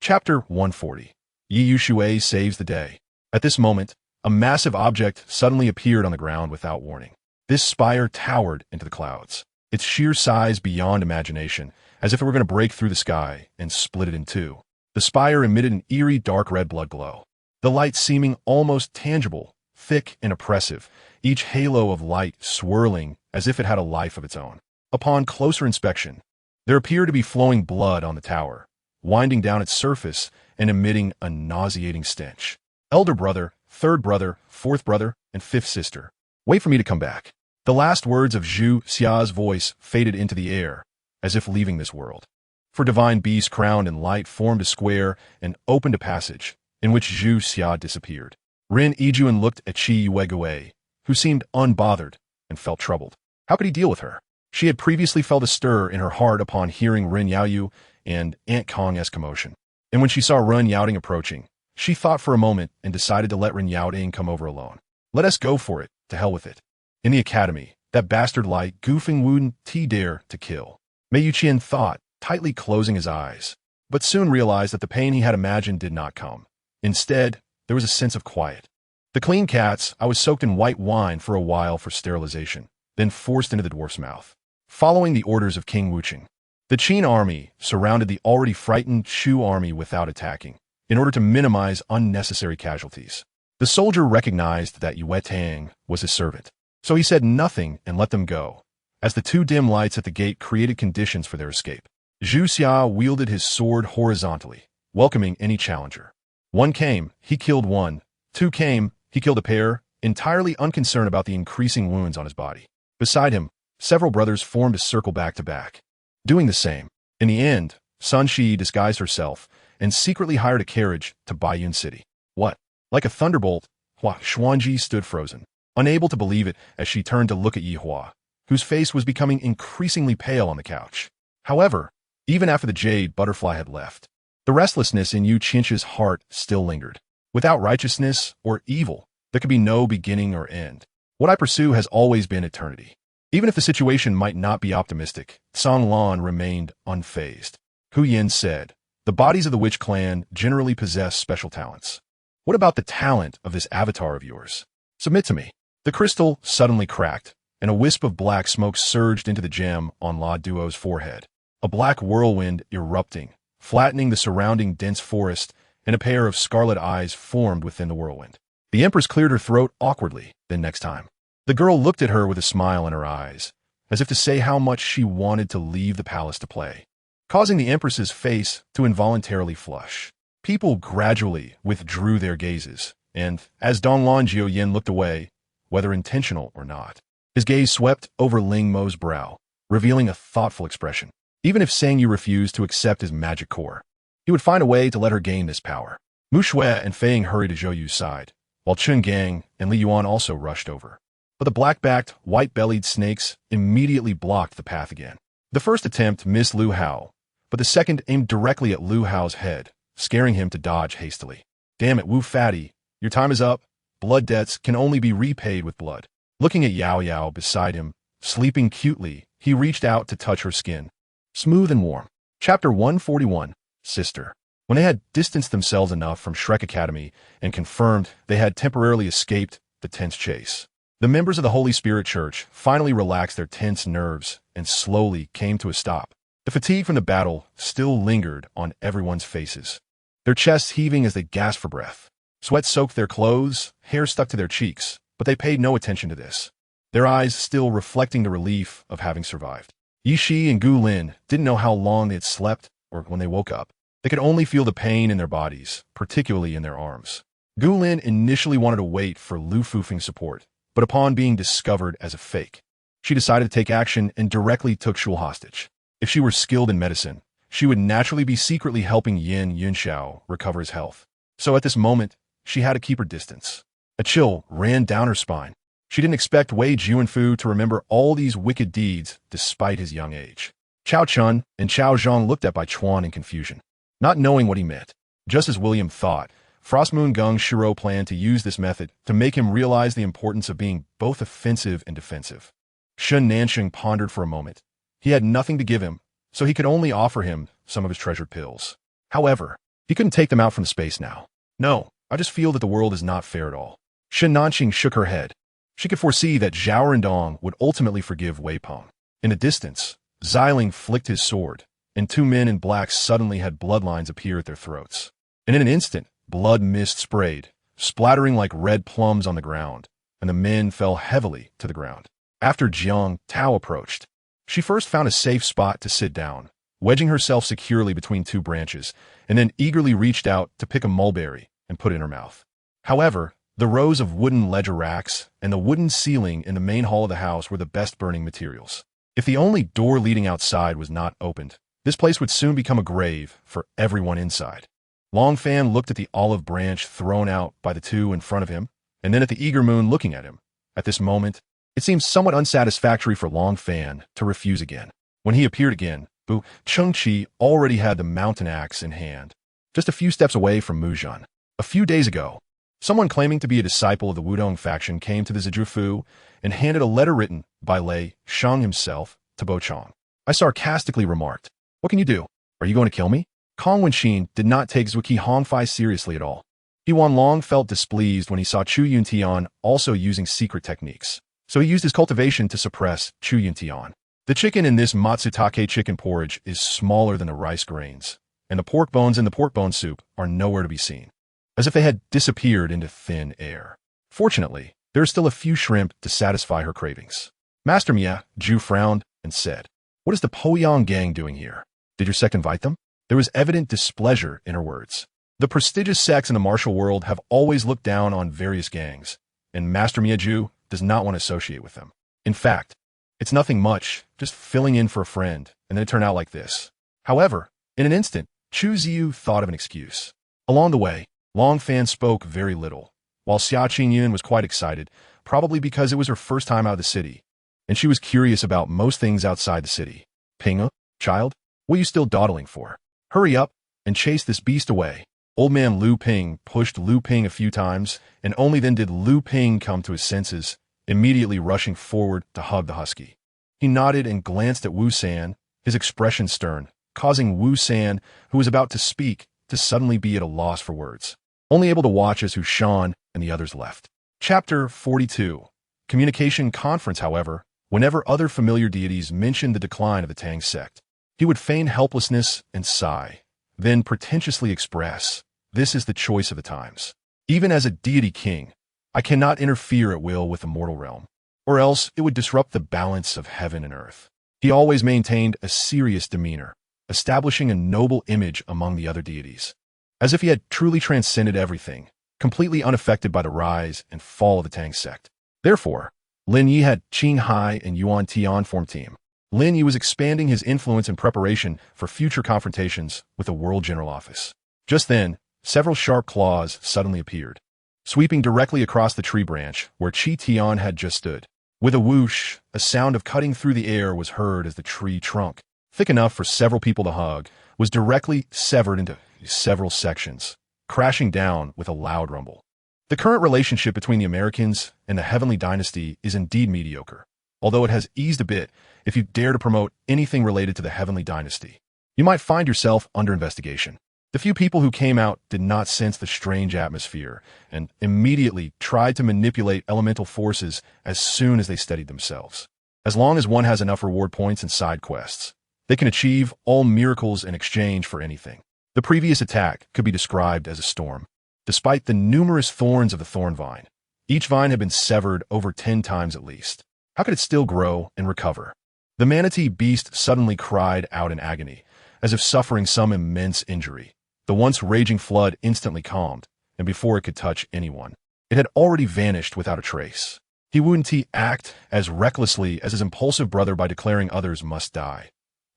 Chapter 140. Yi Yuxue saves the day. At this moment, a massive object suddenly appeared on the ground without warning. This spire towered into the clouds, its sheer size beyond imagination, as if it were going to break through the sky and split it in two. The spire emitted an eerie dark red blood glow, the light seeming almost tangible, thick and oppressive, each halo of light swirling as if it had a life of its own. Upon closer inspection, there appeared to be flowing blood on the tower, winding down its surface and emitting a nauseating stench. Elder brother, third brother, fourth brother, and fifth sister, wait for me to come back. The last words of Zhu Xia's voice faded into the air, as if leaving this world. For divine beast crowned in light formed a square and opened a passage, in which Zhu Xia disappeared. Ren Yijuan looked at Qi Yuegui, who seemed unbothered and felt troubled. How could he deal with her? She had previously felt a stir in her heart upon hearing Ren Yaoyu and Aunt Kong's commotion. And when she saw Ren Yaoding approaching, she thought for a moment and decided to let Ren Yaoding come over alone. Let us go for it, to hell with it. In the academy, that bastard light goofing wouldn't dare to kill. Mei Yuqian thought, tightly closing his eyes, but soon realized that the pain he had imagined did not come. Instead, there was a sense of quiet. The clean cats, I was soaked in white wine for a while for sterilization, then forced into the dwarf's mouth. Following the orders of King Wucheng, the Qin army surrounded the already frightened Shu army without attacking, in order to minimize unnecessary casualties. The soldier recognized that Yue Tang was his servant, so he said nothing and let them go, as the two dim lights at the gate created conditions for their escape. Zhu Xia wielded his sword horizontally, welcoming any challenger. One came, he killed one. Two came, he killed a pair, entirely unconcerned about the increasing wounds on his body. Beside him, several brothers formed a circle back to back, doing the same. In the end, Sun Shi disguised herself and secretly hired a carriage to Baiyun City. What? Like a thunderbolt, Hua Xuanji stood frozen, unable to believe it as she turned to look at Yi Hua, whose face was becoming increasingly pale on the couch. However, even after the jade butterfly had left, the restlessness in Yu Qinsh's heart still lingered. Without righteousness or evil, there could be no beginning or end. What I pursue has always been eternity. Even if the situation might not be optimistic, Song Lan remained unfazed. Hu Yin said, the bodies of the witch clan generally possess special talents. What about the talent of this avatar of yours? Submit to me. The crystal suddenly cracked, and a wisp of black smoke surged into the gem on La Duo's forehead. A black whirlwind erupting, flattening the surrounding dense forest, and a pair of scarlet eyes formed within the whirlwind. The Empress cleared her throat awkwardly, then next time. The girl looked at her with a smile in her eyes, as if to say how much she wanted to leave the palace to play, causing the Empress's face to involuntarily flush. People gradually withdrew their gazes, and as Donglan Jiuyin looked away, whether intentional or not, his gaze swept over Ling Mo's brow, revealing a thoughtful expression. Even if Sang Yu refused to accept his magic core, he would find a way to let her gain this power. Mu Shui and Fei Ying hurried to Zhou Yu's side, while Chun Gang and Li Yuan also rushed over. But the black-backed, white-bellied snakes immediately blocked the path again. The first attempt missed Lu Hao, but the second aimed directly at Lu Hao's head, scaring him to dodge hastily. Damn it, Wu Fatty, your time is up. Blood debts can only be repaid with blood. Looking at Yao Yao beside him, sleeping cutely, he reached out to touch her skin, smooth and warm. Chapter 141, Sister. When they had distanced themselves enough from Shrek Academy and confirmed they had temporarily escaped the tense chase, the members of the Holy Spirit Church finally relaxed their tense nerves and slowly came to a stop. The fatigue from the battle still lingered on everyone's faces, their chests heaving as they gasped for breath. Sweat soaked their clothes, hair stuck to their cheeks, but they paid no attention to this, their eyes still reflecting the relief of having survived. Yi Shi and Gu Lin didn't know how long they had slept or when they woke up. They could only feel the pain in their bodies, particularly in their arms. Gu Lin initially wanted to wait for Lu Fufeng's support, but upon being discovered as a fake, she decided to take action and directly took Shul hostage. If she were skilled in medicine, she would naturally be secretly helping Yin Yunxiao recover his health. So at this moment, she had to keep her distance. A chill ran down her spine. She didn't expect Wei Juanfu to remember all these wicked deeds despite his young age. Chao Chun and Chao Zhang looked at Bai Chuan in confusion, not knowing what he meant. Just as William thought, Frostmoon Gung Shiro planned to use this method to make him realize the importance of being both offensive and defensive. Shun Nansheng pondered for a moment. He had nothing to give him, so he could only offer him some of his treasured pills. However, He couldn't take them out from the space now. No, I just feel that the world is not fair at all. Shen Nanqing shook her head. She could foresee that Zhao Rendong would ultimately forgive Wei Peng. In the distance, Xiling flicked his sword, and two men in black suddenly had bloodlines appear at their throats. And in an instant, blood mist sprayed, splattering like red plums on the ground, and the men fell heavily to the ground. After Jiang Tao approached, she first found a safe spot to sit down, wedging herself securely between two branches, and then eagerly reached out to pick a mulberry and put it in her mouth. However, the rows of wooden ledger racks and the wooden ceiling in the main hall of the house were the best burning materials. If the only door leading outside was not opened, this place would soon become a grave for everyone inside. Long Fan looked at the olive branch thrown out by the two in front of him, and then at the eager moon looking at him. At this moment, it seemed somewhat unsatisfactory for Long Fan to refuse again. When he appeared again, Bu Chengqi already had the mountain axe in hand, just a few steps away from Muzhan. A few days ago, someone claiming to be a disciple of the Wudong faction came to the Zizhufu and handed a letter written by Lei Shang himself to Bo Chong. I sarcastically remarked, "What can you do? Are you going to kill me?" Kong Wenxin did not take Zhuqi Hongfei seriously at all. Yuan Long felt displeased when he saw Chu Yuntian also using secret techniques, so he used his cultivation to suppress Chu Yuntian. The chicken in this Matsutake chicken porridge is smaller than the rice grains, and the pork bones in the pork bone soup are nowhere to be seen, as if they had disappeared into thin air. Fortunately, there are still a few shrimp to satisfy her cravings. Master Mia, Zhu frowned and said, "What is the Poyang gang doing here? Did your sect invite them?" There was evident displeasure in her words. The prestigious sects in the martial world have always looked down on various gangs, and Master Mia Zhu does not want to associate with them. In fact, it's nothing much, just filling in for a friend, and then it turned out like this. However, in an instant, Chu Ziyu thought of an excuse. Along the way, Long Fan spoke very little, while Xia Qingyun was quite excited, probably because it was her first time out of the city, and she was curious about most things outside the city. "Pinga, child, what are you still dawdling for? Hurry up and chase this beast away." Old man Lu Ping pushed Lu Ping a few times, and only then did Lu Ping come to his senses, immediately rushing forward to hug the husky. He nodded and glanced at Wu San, his expression stern, causing Wu San, who was about to speak, to suddenly be at a loss for words, only able to watch as Hushan and the others left. Chapter 42. Communication Conference. However, whenever other familiar deities mentioned the decline of the Tang sect, he would feign helplessness and sigh, then pretentiously express, "This is the choice of the times. Even as a deity king, I cannot interfere at will with the mortal realm, or else it would disrupt the balance of heaven and earth." He always maintained a serious demeanor, establishing a noble image among the other deities, as if he had truly transcended everything, completely unaffected by the rise and fall of the Tang sect. Therefore, Lin Yi had Qing Hai and Yuan Tian form team. Lin Yi was expanding his influence in preparation for future confrontations with the World General Office. Just then, several sharp claws suddenly appeared, sweeping directly across the tree branch where Qi Tian had just stood. With a whoosh, a sound of cutting through the air was heard as the tree trunk, thick enough for several people to hug, was directly severed into several sections, crashing down with a loud rumble. The current relationship between the Americans and the Heavenly Dynasty is indeed mediocre, although it has eased a bit. If you dare to promote anything related to the Heavenly Dynasty, you might find yourself under investigation. The few people who came out did not sense the strange atmosphere and immediately tried to manipulate elemental forces as soon as they steadied themselves. As long as one has enough reward points and side quests, they can achieve all miracles in exchange for anything. The previous attack could be described as a storm. Despite the numerous thorns of the thorn vine, each vine had been severed over 10 times at least. How could it still grow and recover? The manatee beast suddenly cried out in agony, as if suffering some immense injury. The once raging flood instantly calmed, and before it could touch anyone, it had already vanished without a trace. He wouldn't act as recklessly as his impulsive brother by declaring others must die,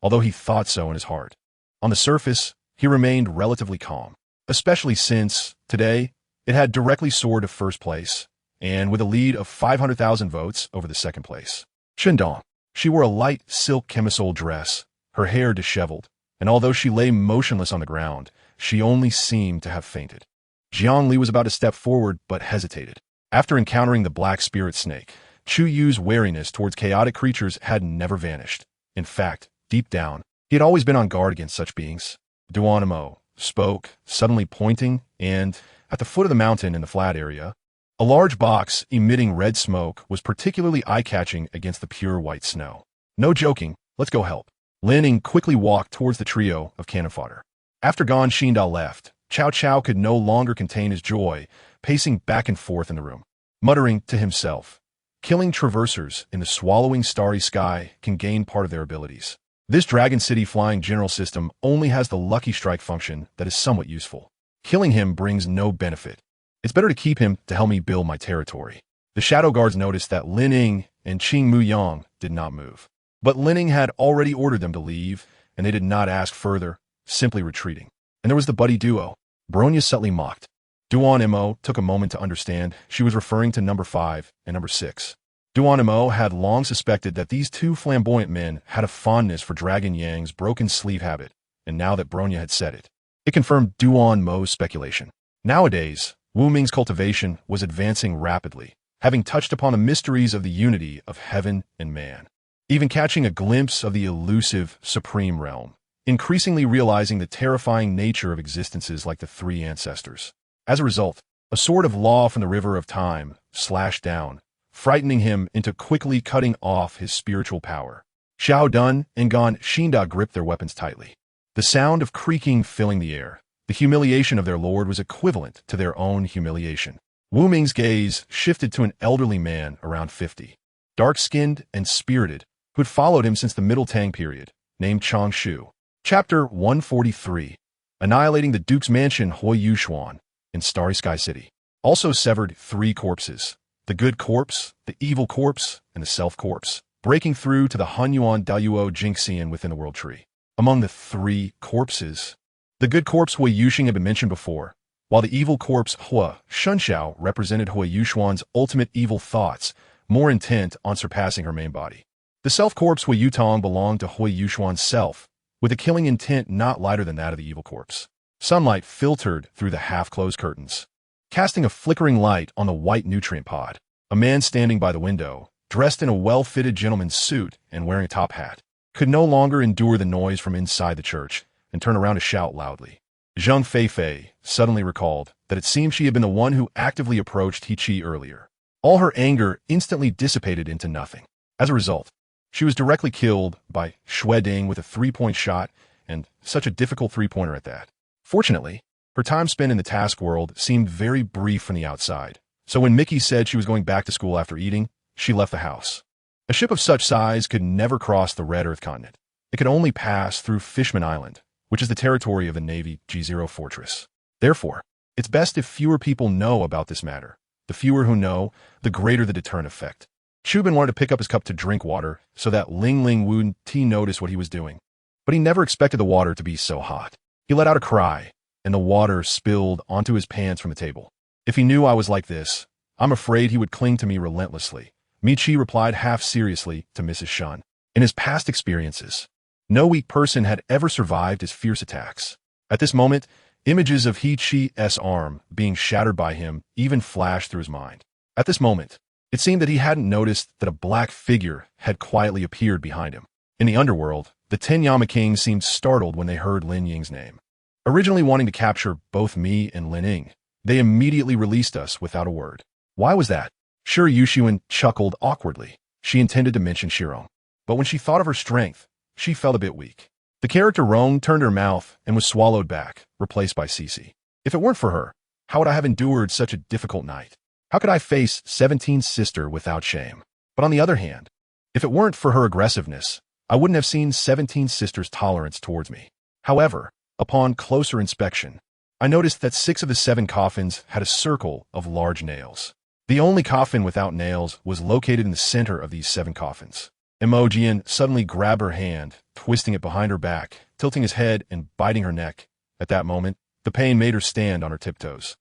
although he thought so in his heart. On the surface, he remained relatively calm, especially since, today, it had directly soared to first place, and with a lead of 500,000 votes over the second place. Shindong. She wore a light silk camisole dress, her hair disheveled, and although she lay motionless on the ground, she only seemed to have fainted. Jiang Li was about to step forward but hesitated. After encountering the black spirit snake, Chu Yu's wariness towards chaotic creatures had never vanished. In fact, deep down, he had always been on guard against such beings. Duanimo, spoke, suddenly pointing, and, at the foot of the mountain in the flat area, a large box emitting red smoke was particularly eye-catching against the pure white snow. No joking, let's go help. Lin Ying quickly walked towards the trio of cannon fodder. After Gan Xinda left, Cao Cao could no longer contain his joy, pacing back and forth in the room, muttering to himself, killing traversers in the swallowing starry sky can gain part of their abilities. This Dragon City flying general system only has the lucky strike function that is somewhat useful. Killing him brings no benefit. It's better to keep him to help me build my territory. The Shadow Guards noticed that Lin Ying and Qing Muyang did not move. But Lin Ying had already ordered them to leave, and they did not ask further, simply retreating. And there was the buddy duo. Bronya subtly mocked. Duan Mo took a moment to understand she was referring to number 5 and number 6. Duan Mo had long suspected that these two flamboyant men had a fondness for Dragon Yang's broken sleeve habit, and now that Bronya had said it, it confirmed Duan Mo's speculation. Nowadays, Wu Ming's cultivation was advancing rapidly, having touched upon the mysteries of the unity of heaven and man, even catching a glimpse of the elusive supreme realm, increasingly realizing the terrifying nature of existences like the three ancestors. As a result, a sword of law from the river of time slashed down, frightening him into quickly cutting off his spiritual power. Xiao Dun and Gan Xinda gripped their weapons tightly, the sound of creaking filling the air. The humiliation of their lord was equivalent to their own humiliation. Wu Ming's gaze shifted to an elderly man around 50, dark-skinned and spirited, who had followed him since the Middle Tang period, named Chang Shu. Chapter 143, Annihilating the Duke's Mansion Huo Yuxuan in Starry Sky City. Also severed 3 corpses, the good corpse, the evil corpse, and the self-corpse, breaking through to the Hunyuan Dauluo Jingxian within the World Tree. Among the 3 corpses, the good corpse Huo Yuxing had been mentioned before, while the evil corpse Huo Shunxiao represented Huo Yuxuan's ultimate evil thoughts, more intent on surpassing her main body. The self-corpse Huo Yutong belonged to Huo Yuxuan's self, with a killing intent not lighter than that of the evil corpse. Sunlight filtered through the half-closed curtains, casting a flickering light on the white nutrient pod. A man standing by the window, dressed in a well-fitted gentleman's suit and wearing a top hat, could no longer endure the noise from inside the church and turned around to shout loudly. Zhang Feifei suddenly recalled that it seemed she had been the one who actively approached He Qi earlier. All her anger instantly dissipated into nothing. As a result, she was directly killed by Xue Ding with a 3-point shot, and such a difficult 3-pointer at that. Fortunately, her time spent in the task world seemed very brief from the outside, so when Mickey said she was going back to school after eating, she left the house. A ship of such size could never cross the Red Earth continent. It could only pass through Fishman Island, which is the territory of the Navy G0 Fortress. Therefore, it's best if fewer people know about this matter. The fewer who know, the greater the deterrent effect. Chubin wanted to pick up his cup to drink water so that Ling Ling Wu Ti noticed what he was doing. But he never expected the water to be so hot. He let out a cry, and the water spilled onto his pants from the table. If he knew I was like this, I'm afraid he would cling to me relentlessly. Mi Chi replied half seriously to Mrs. Shun. In his past experiences, no weak person had ever survived his fierce attacks. At this moment, images of He Qi's arm being shattered by him even flashed through his mind. At this moment, it seemed that he hadn't noticed that a black figure had quietly appeared behind him. In the underworld, the 10 Yama Kings seemed startled when they heard Lin Ying's name. Originally wanting to capture both me and Lin Ying, they immediately released us without a word. Why was that? Sure, Yuxuan chuckled awkwardly. She intended to mention Shirong, but when she thought of her strength, she felt a bit weak. The character Rong turned her mouth and was swallowed back, replaced by Cece. If it weren't for her, how would I have endured such a difficult night? How could I face 17's sister without shame? But on the other hand, if it weren't for her aggressiveness, I wouldn't have seen 17's sister's tolerance towards me. However, upon closer inspection, I noticed that 6 of the 7 coffins had a circle of large nails. The only coffin without nails was located in the center of these 7 coffins. Imojian suddenly grabbed her hand, twisting it behind her back, tilting his head and biting her neck. At that moment, the pain made her stand on her tiptoes.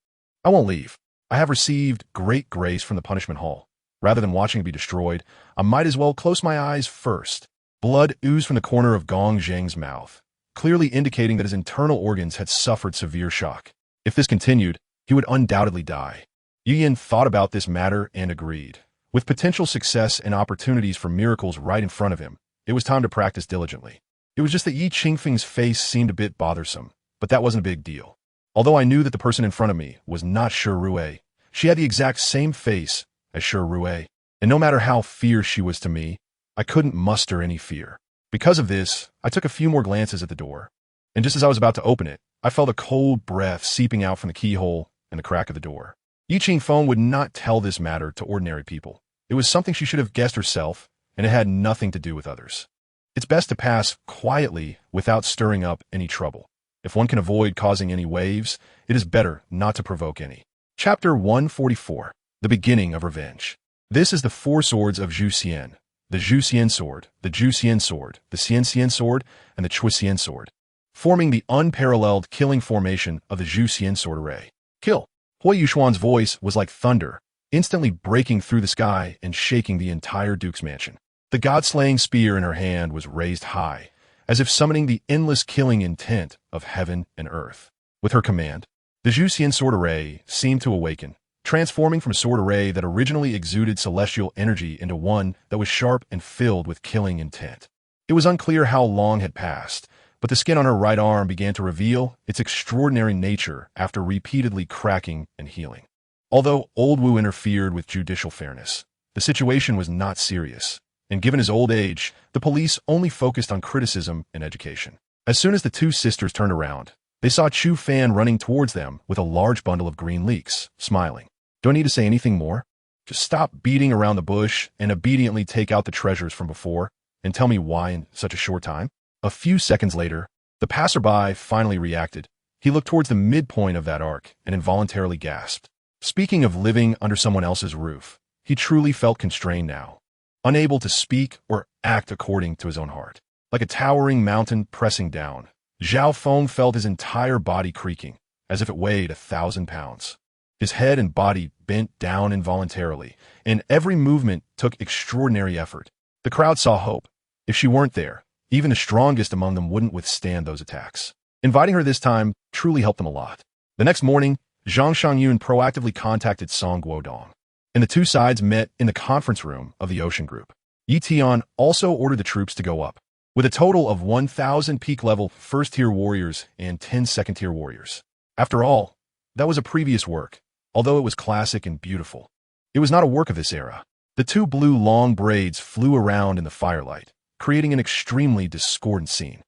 I won't leave. I have received great grace from the punishment hall. Rather than watching it be destroyed, I might as well close my eyes first. Blood oozed from the corner of Gong Zheng's mouth, clearly indicating that his internal organs had suffered severe shock. If this continued, he would undoubtedly die. Yu Yin thought about this matter and agreed. With potential success and opportunities for miracles right in front of him, it was time to practice diligently. It was just that Yi Qingfeng's face seemed a bit bothersome, but that wasn't a big deal. Although I knew that the person in front of me was not Rue, she had the exact same face as Rue, and no matter how fierce she was to me, I couldn't muster any fear. Because of this, I took a few more glances at the door, and just as I was about to open it, I felt a cold breath seeping out from the keyhole and the crack of the door. Yi Qingfeng would not tell this matter to ordinary people. It was something she should have guessed herself, and it had nothing to do with others. It's best to pass quietly without stirring up any trouble. If one can avoid causing any waves, it is better not to provoke any. Chapter 144. The Beginning of Revenge. This is the four swords of Zhu Xian. The Zhu Xian sword, the Zhu Xian sword, the Xian Xian sword, and the Chui Xian sword, forming the unparalleled killing formation of the Zhu Xian sword array. Kill! Huo Yuxuan's voice was like thunder, instantly breaking through the sky and shaking the entire Duke's mansion. The god-slaying spear in her hand was raised high, as if summoning the endless killing intent of heaven and earth. With her command, the Zhu Xian sword array seemed to awaken, transforming from a sword array that originally exuded celestial energy into one that was sharp and filled with killing intent. It was unclear how long had passed, but the skin on her right arm began to reveal its extraordinary nature after repeatedly cracking and healing. Although Old Wu interfered with judicial fairness, the situation was not serious, and given his old age, the police only focused on criticism and education. As soon as the two sisters turned around, they saw Chu Fan running towards them with a large bundle of green leeks, smiling. Do I need to say anything more? Just stop beating around the bush and obediently take out the treasures from before and tell me why in such a short time. A few seconds later, the passerby finally reacted. He looked towards the midpoint of that arc and involuntarily gasped. Speaking of living under someone else's roof, he truly felt constrained now, unable to speak or act according to his own heart. Like a towering mountain pressing down, Zhao Feng felt his entire body creaking, as if it weighed 1,000 pounds. His head and body bent down involuntarily, and every movement took extraordinary effort. The crowd saw hope. If she weren't there, even the strongest among them wouldn't withstand those attacks. Inviting her this time truly helped them a lot. The next morning, Zhang Shangyun proactively contacted Song Guodong, and the two sides met in the conference room of the Ocean Group. Yi Tian also ordered the troops to go up, with a total of 1,000 peak-level first-tier warriors and 10 second-tier warriors. After all, that was a previous work, although it was classic and beautiful. It was not a work of this era. The two blue long braids flew around in the firelight, creating an extremely discordant scene.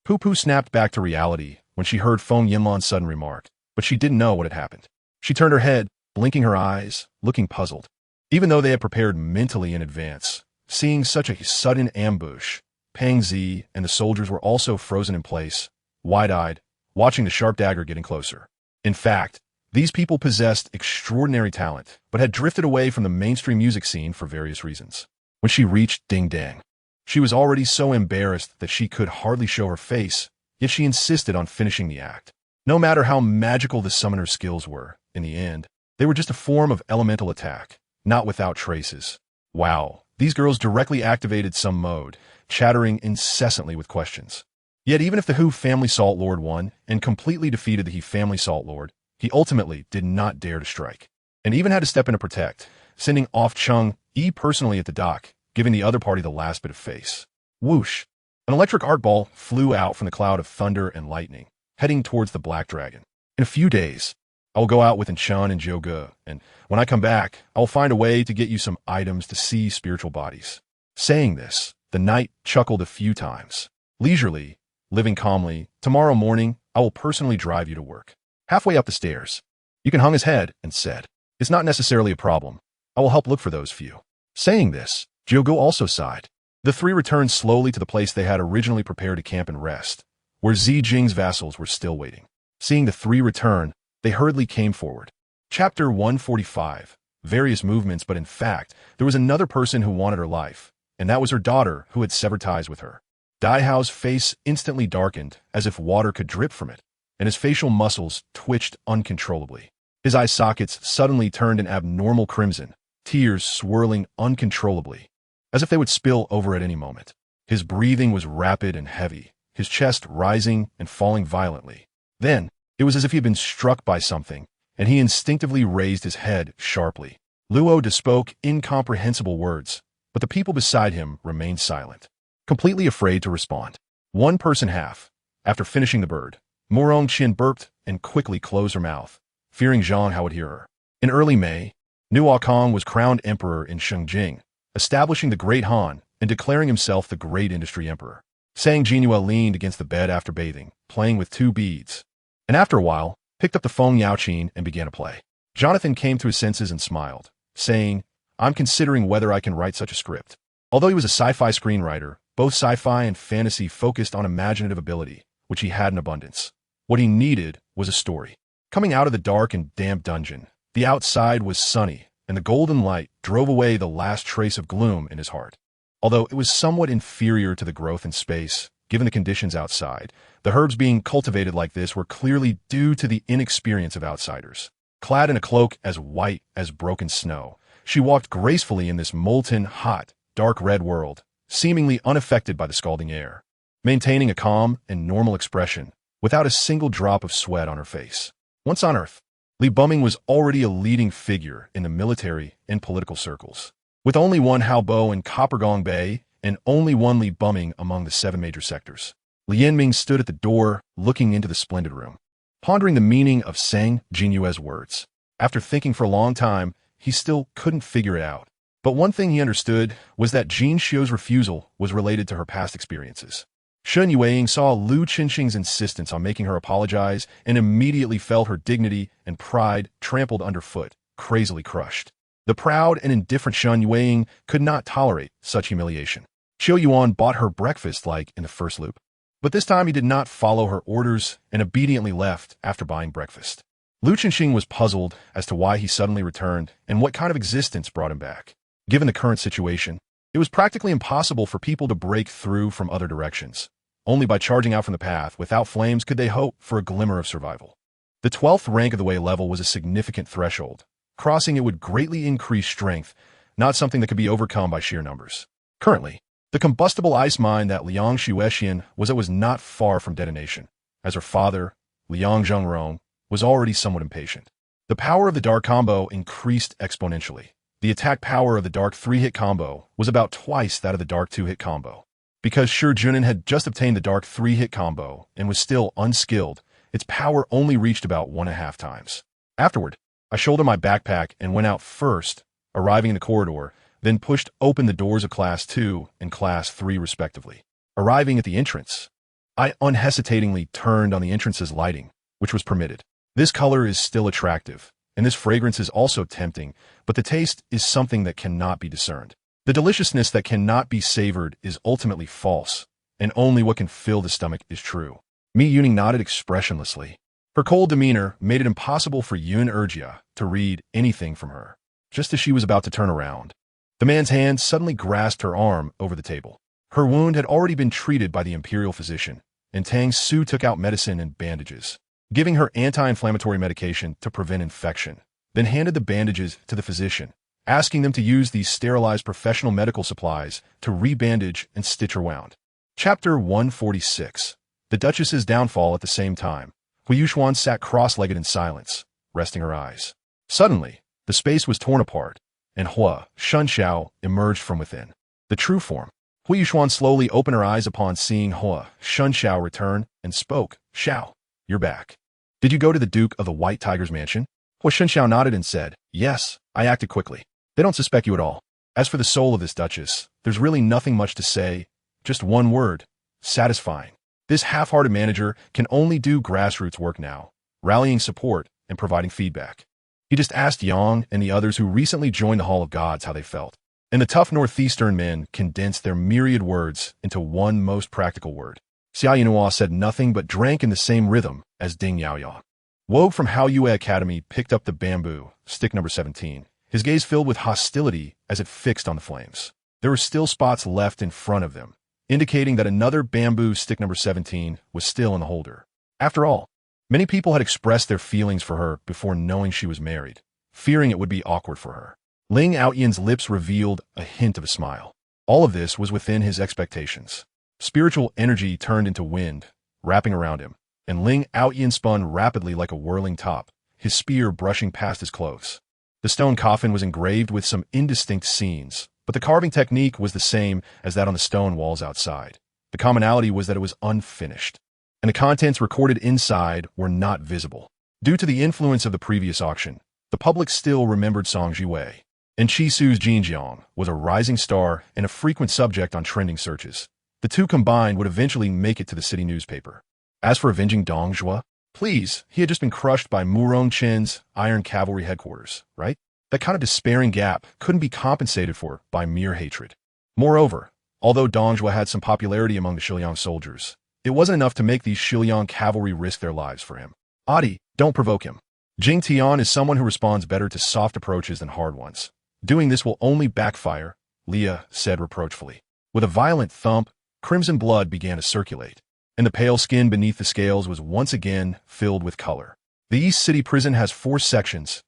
Poo-Poo snapped back to reality when she heard Feng Yinlan's sudden remark, but she didn't know what had happened. She turned her head, blinking her eyes, looking puzzled. Even though they had prepared mentally in advance, seeing such a sudden ambush, Pang Zi and the soldiers were also frozen in place, wide-eyed, watching the sharp dagger getting closer. In fact, these people possessed extraordinary talent, but had drifted away from the mainstream music scene for various reasons. When she reached Ding Dang, she was already so embarrassed that she could hardly show her face, yet she insisted on finishing the act. No matter how magical the summoner's skills were, in the end, they were just a form of elemental attack, not without traces. Wow, these girls directly activated some mode, chattering incessantly with questions. Yet even if the Hu family Salt Lord won and completely defeated the He family Salt Lord, he ultimately did not dare to strike, and even had to step in to protect, sending off Cheng Yi personally at the dock, giving the other party the last bit of face. Whoosh! An electric art ball flew out from the cloud of thunder and lightning, heading towards the Black Dragon. In a few days, I will go out with Chen and Zhouge, and when I come back, I will find a way to get you some items to see spiritual bodies. Saying this, the knight chuckled a few times. Leisurely, living calmly, tomorrow morning, I will personally drive you to work. Halfway up the stairs, Yukon hung his head and said, "It's not necessarily a problem. I will help look for those few." Saying this, Zhouge also sighed. The three returned slowly to the place they had originally prepared to camp and rest, where Zi Jing's vassals were still waiting. Seeing the three return, they hurriedly came forward. Chapter 145. Various movements, but in fact, there was another person who wanted her life, and that was her daughter who had severed ties with her. Dai Hao's face instantly darkened, as if water could drip from it, and his facial muscles twitched uncontrollably. His eye sockets suddenly turned an abnormal crimson, tears swirling uncontrollably, as if they would spill over at any moment. His breathing was rapid and heavy, his chest rising and falling violently. Then, it was as if he had been struck by something, and he instinctively raised his head sharply. Luo spoke incomprehensible words, but the people beside him remained silent, completely afraid to respond. One person half, After finishing the bird, Huo Yuxuan burped and quickly closed her mouth, fearing Zhang Hao would hear her. In early May, Huo Kong was crowned emperor in Shengjing, establishing the Great Han and declaring himself the Great Industry Emperor. Sang Jinhua leaned against the bed after bathing, playing with 2 beads, and after a while, picked up the Feng Yaoqin and began to play. Jonathan came to his senses and smiled, saying, "I'm considering whether I can write such a script." Although he was a sci-fi screenwriter, both sci-fi and fantasy focused on imaginative ability, which he had in abundance. What he needed was a story. Coming out of the dark and damp dungeon, the outside was sunny, and the golden light drove away the last trace of gloom in his heart. Although it was somewhat inferior to the growth in space, given the conditions outside, the herbs being cultivated like this were clearly due to the inexperience of outsiders. Clad in a cloak as white as broken snow, she walked gracefully in this molten, hot, dark red world, seemingly unaffected by the scalding air, maintaining a calm and normal expression, without a single drop of sweat on her face. Once on Earth, Li Buming was already a leading figure in the military and political circles. With only one Hao Bo in Coppergong Bay and only one Li Buming among the 7 major sectors. Li Yanming stood at the door, looking into the splendid room, pondering the meaning of Sang Jinyue's words. After thinking for a long time, he still couldn't figure it out. But one thing he understood was that Jin Xiu's refusal was related to her past experiences. Shen Yueying saw Lu Qinxing's insistence on making her apologize and immediately felt her dignity and pride trampled underfoot, crazily crushed. The proud and indifferent Shen Yueying could not tolerate such humiliation. Qiu Yuan bought her breakfast like in the first loop, but this time he did not follow her orders and obediently left after buying breakfast. Lu Qinxing was puzzled as to why he suddenly returned and what kind of existence brought him back. Given the current situation, it was practically impossible for people to break through from other directions. Only by charging out from the path without flames could they hope for a glimmer of survival. The 12th rank of the way level was a significant threshold. Crossing it would greatly increase strength, not something that could be overcome by sheer numbers. Currently, the combustible ice mine that Liang Shuexian was not far from detonation, as her father, Liang Zhengrong, was already somewhat impatient. The power of the dark combo increased exponentially. The attack power of the dark 3-hit combo was about twice that of the dark 2-hit combo. Because Shi Junin had just obtained the dark 3-hit combo and was still unskilled, its power only reached about 1.5 times. Afterward, I shouldered my backpack and went out first, arriving in the corridor, then pushed open the doors of Class 2 and Class 3 respectively. Arriving at the entrance, I unhesitatingly turned on the entrance's lighting, which was permitted. This color is still attractive, and this fragrance is also tempting, but the taste is something that cannot be discerned. The deliciousness that cannot be savored is ultimately false, and only what can fill the stomach is true. Mi Yuning nodded expressionlessly. Her cold demeanor made it impossible for Yun Erjia to read anything from her. Just as she was about to turn around, the man's hand suddenly grasped her arm over the table. Her wound had already been treated by the imperial physician, and Tang Su took out medicine and bandages, giving her anti-inflammatory medication to prevent infection, then handed the bandages to the physician, asking them to use these sterilized professional medical supplies to rebandage and stitch her wound. Chapter 146. The Duchess's Downfall. At the same time, Huo Yuxuan sat cross-legged in silence, resting her eyes. Suddenly, the space was torn apart, and Huo Yuxuan emerged from within. The true form. Huo Yuxuan slowly opened her eyes upon seeing Huo Yuxuan return and spoke. "Xiao, you're back. Did you go to the Duke of the White Tiger's mansion?" Huo Yuxuan nodded and said, "Yes, I acted quickly. They don't suspect you at all. As for the soul of this duchess, there's really nothing much to say, just one word: satisfying." This half-hearted manager can only do grassroots work now, rallying support and providing feedback. He just asked Yang and the others who recently joined the Hall of Gods how they felt, and the tough northeastern men condensed their myriad words into one most practical word. Xia Yinhua said nothing but drank in the same rhythm as Ding Yaoyao. Wogue from Hao Yue Academy picked up the bamboo, stick number 17, his gaze filled with hostility as it fixed on the flames. There were still spots left in front of them, indicating that another bamboo stick number 17 was still in the holder. After all, many people had expressed their feelings for her before knowing she was married, fearing it would be awkward for her. Ling Outyan's lips revealed a hint of a smile. All of this was within his expectations. Spiritual energy turned into wind, wrapping around him, and Ling Outyan spun rapidly like a whirling top, his spear brushing past his clothes. The stone coffin was engraved with some indistinct scenes, but the carving technique was the same as that on the stone walls outside. The commonality was that it was unfinished. and the contents recorded inside were not visible. Due to the influence of the previous auction, the public still remembered Song Jiwei, and Chi Su's Jinjiang was a rising star and a frequent subject on trending searches. The two combined would eventually make it to the city newspaper. As for avenging Dong Zhuo, please, he had just been crushed by Murong Chen's Iron Cavalry headquarters, right? That kind of despairing gap couldn't be compensated for by mere hatred. Moreover, although Dong Zhuo had some popularity among the Shiliang soldiers, it wasn't enough to make these Shiliang cavalry risk their lives for him. Adi, don't provoke him. Jing Tian is someone who responds better to soft approaches than hard ones. Doing this will only backfire, Leah said reproachfully. With a violent thump, crimson blood began to circulate, and the pale skin beneath the scales was once again filled with color. The East City prison has 4 sections,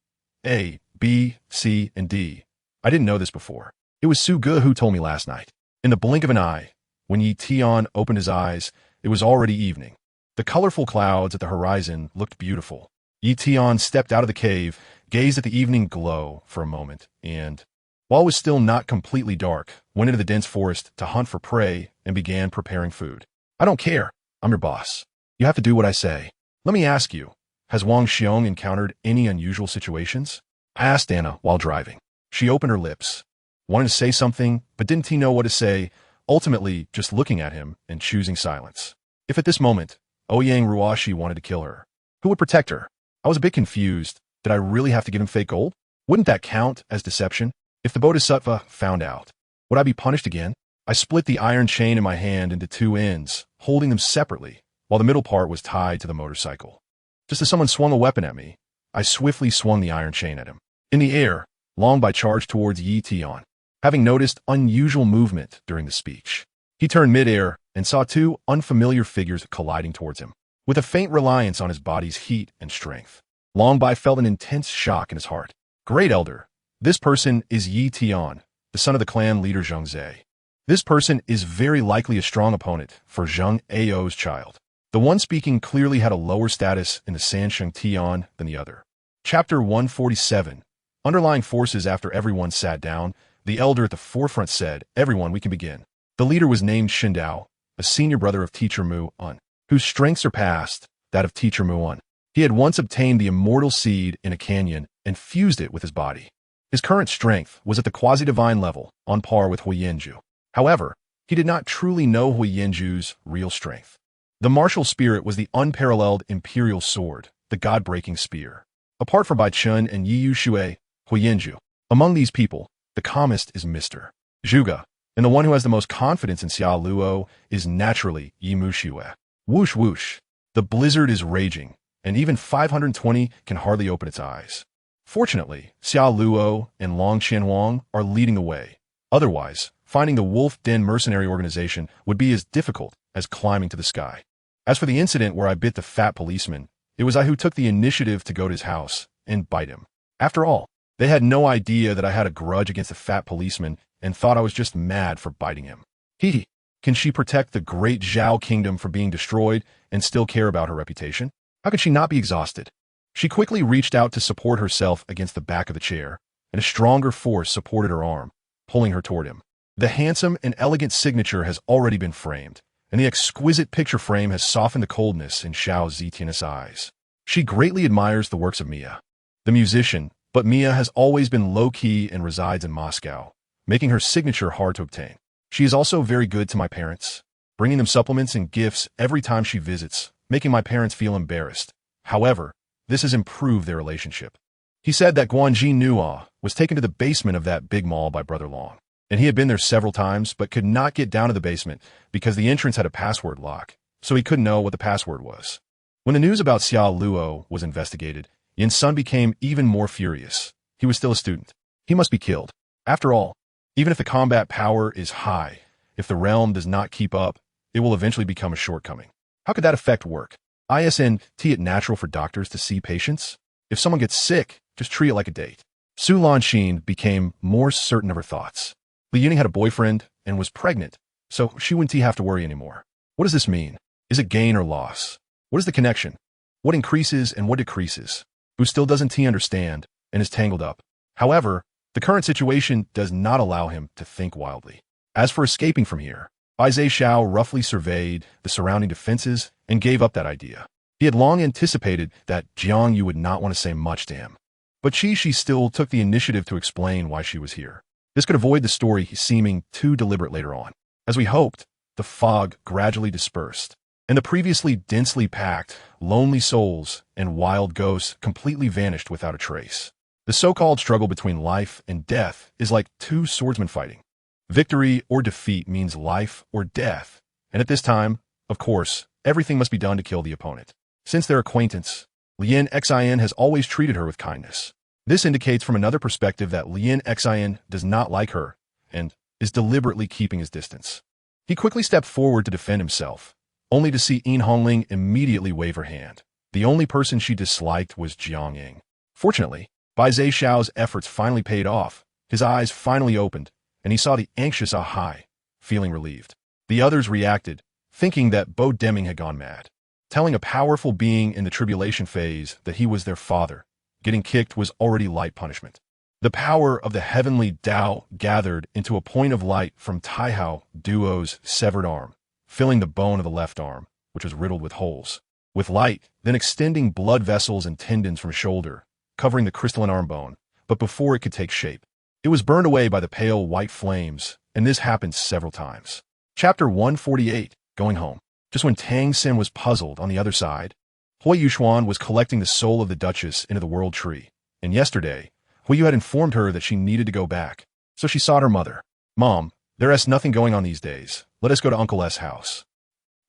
A, B, C, and D. I didn't know this before. It was Su Ge who told me last night. In the blink of an eye, when Yi Tian opened his eyes, it was already evening. The colorful clouds at the horizon looked beautiful. Yi Tian stepped out of the cave, gazed at the evening glow for a moment, and, while it was still not completely dark, went into the dense forest to hunt for prey and began preparing food. I don't care. I'm your boss. You have to do what I say. Let me ask you, has Wang Xiong encountered any unusual situations? I asked Anna while driving. She opened her lips, wanted to say something, but didn't know what to say, ultimately just looking at him and choosing silence. If at this moment, Ouyang Ruoshi wanted to kill her, who would protect her? I was a bit confused. Did I really have to give him fake gold? Wouldn't that count as deception? If the Bodhisattva found out, would I be punished again? I split the iron chain in my hand into 2 ends, holding them separately, while the middle part was tied to the motorcycle. Just as someone swung a weapon at me, I swiftly swung the iron chain at him. In the air, Long Bai charged towards Yi Tian, having noticed unusual movement during the speech. He turned midair and saw 2 unfamiliar figures colliding towards him. With a faint reliance on his body's heat and strength, Long Bai felt an intense shock in his heart. Great Elder, this person is Yi Tian, the son of the clan leader Zheng Zhe. This person is very likely a strong opponent for Zheng Ao's child. The one speaking clearly had a lower status in the Sansheng Tian than the other. Chapter 147. Underlying forces. After everyone sat down, the elder at the forefront said, "Everyone, we can begin." The leader was named Shindao, a senior brother of Teacher Mu Un, whose strength surpassed that of Teacher Mu Un. He had once obtained the immortal seed in a canyon and fused it with his body. His current strength was at the quasi-divine level, on par with Huo Yuhao. However, he did not truly know Huo Yuao's real strength. The martial spirit was the unparalleled imperial sword, the god-breaking spear. Apart from Bai Chun and Yi Yuxue, Huo Yuhao. Among these people, the calmest is Mr. Zhuge, and the one who has the most confidence in Xia Luo is naturally Yi Muxue. Whoosh whoosh. The blizzard is raging, and even 520 can hardly open its eyes. Fortunately, Xia Luo and Long Qianhuang are leading the way. Otherwise, finding the Wolf Den mercenary organization would be as difficult as climbing to the sky. As for the incident where I bit the fat policeman, it was I who took the initiative to go to his house and bite him. After all, they had no idea that I had a grudge against the fat policeman and thought I was just mad for biting him. Hee. Can she protect the great Zhao kingdom from being destroyed and still care about her reputation? How could she not be exhausted? She quickly reached out to support herself against the back of the chair, and a stronger force supported her arm, pulling her toward him. The handsome and elegant signature has already been framed, and the exquisite picture frame has softened the coldness in Xiao Zitian's eyes. She greatly admires the works of Mia, the musician, but Mia has always been low-key and resides in Moscow, making her signature hard to obtain. She is also very good to my parents, bringing them supplements and gifts every time she visits, making my parents feel embarrassed. However, this has improved their relationship. He said that Guanji Nua was taken to the basement of that big mall by Brother Long, and he had been there several times but could not get down to the basement because the entrance had a password lock, so he couldn't know what the password was. When the news about Xia Luo was investigated, Yin Sun became even more furious. He was still a student. He must be killed. After all, even if the combat power is high, if the realm does not keep up, it will eventually become a shortcoming. How could that affect work? Isn't it natural for doctors to see patients? If someone gets sick, just treat it like a date. Su Lanxin became more certain of her thoughts. Li Yuning had a boyfriend and was pregnant, so she wouldn't have to worry anymore. What does this mean? Is it gain or loss? What is the connection? What increases and what decreases? Who still doesn't understand and is tangled up. However, the current situation does not allow him to think wildly. As for escaping from here, Bai Xiao roughly surveyed the surrounding defenses and gave up that idea. He had long anticipated that Jiang Yu would not want to say much to him. But she still took the initiative to explain why she was here. This could avoid the story seeming too deliberate later on. As we hoped, the fog gradually dispersed, and the previously densely packed, lonely souls and wild ghosts completely vanished without a trace. The so-called struggle between life and death is like two swordsmen fighting. Victory or defeat means life or death, and at this time, of course, everything must be done to kill the opponent. Since their acquaintance, Lien Xin has always treated her with kindness. This indicates from another perspective that Lien Xin does not like her and is deliberately keeping his distance. He quickly stepped forward to defend himself, only to see Yin Hongling immediately wave her hand. The only person she disliked was Jiang Ying. Fortunately, Bai Xiao's efforts finally paid off. His eyes finally opened, and he saw the anxious Ahai, feeling relieved. The others reacted, thinking that Bo Deming had gone mad. Telling a powerful being in the tribulation phase that he was their father, getting kicked was already light punishment. The power of the heavenly Tao gathered into a point of light from Taihao Duo's severed arm, filling the bone of the left arm, which was riddled with holes. With light, then extending blood vessels and tendons from shoulder, covering the crystalline arm bone, but before it could take shape. It was burned away by the pale white flames, and this happened several times. Chapter 148, Going Home. Just when Tang San was puzzled on the other side, Huo Yuxuan was collecting the soul of the Duchess into the world tree, and yesterday, Huo Yu had informed her that she needed to go back, so she sought her mother. Mom, there's nothing going on these days. Let us go to Uncle S' house.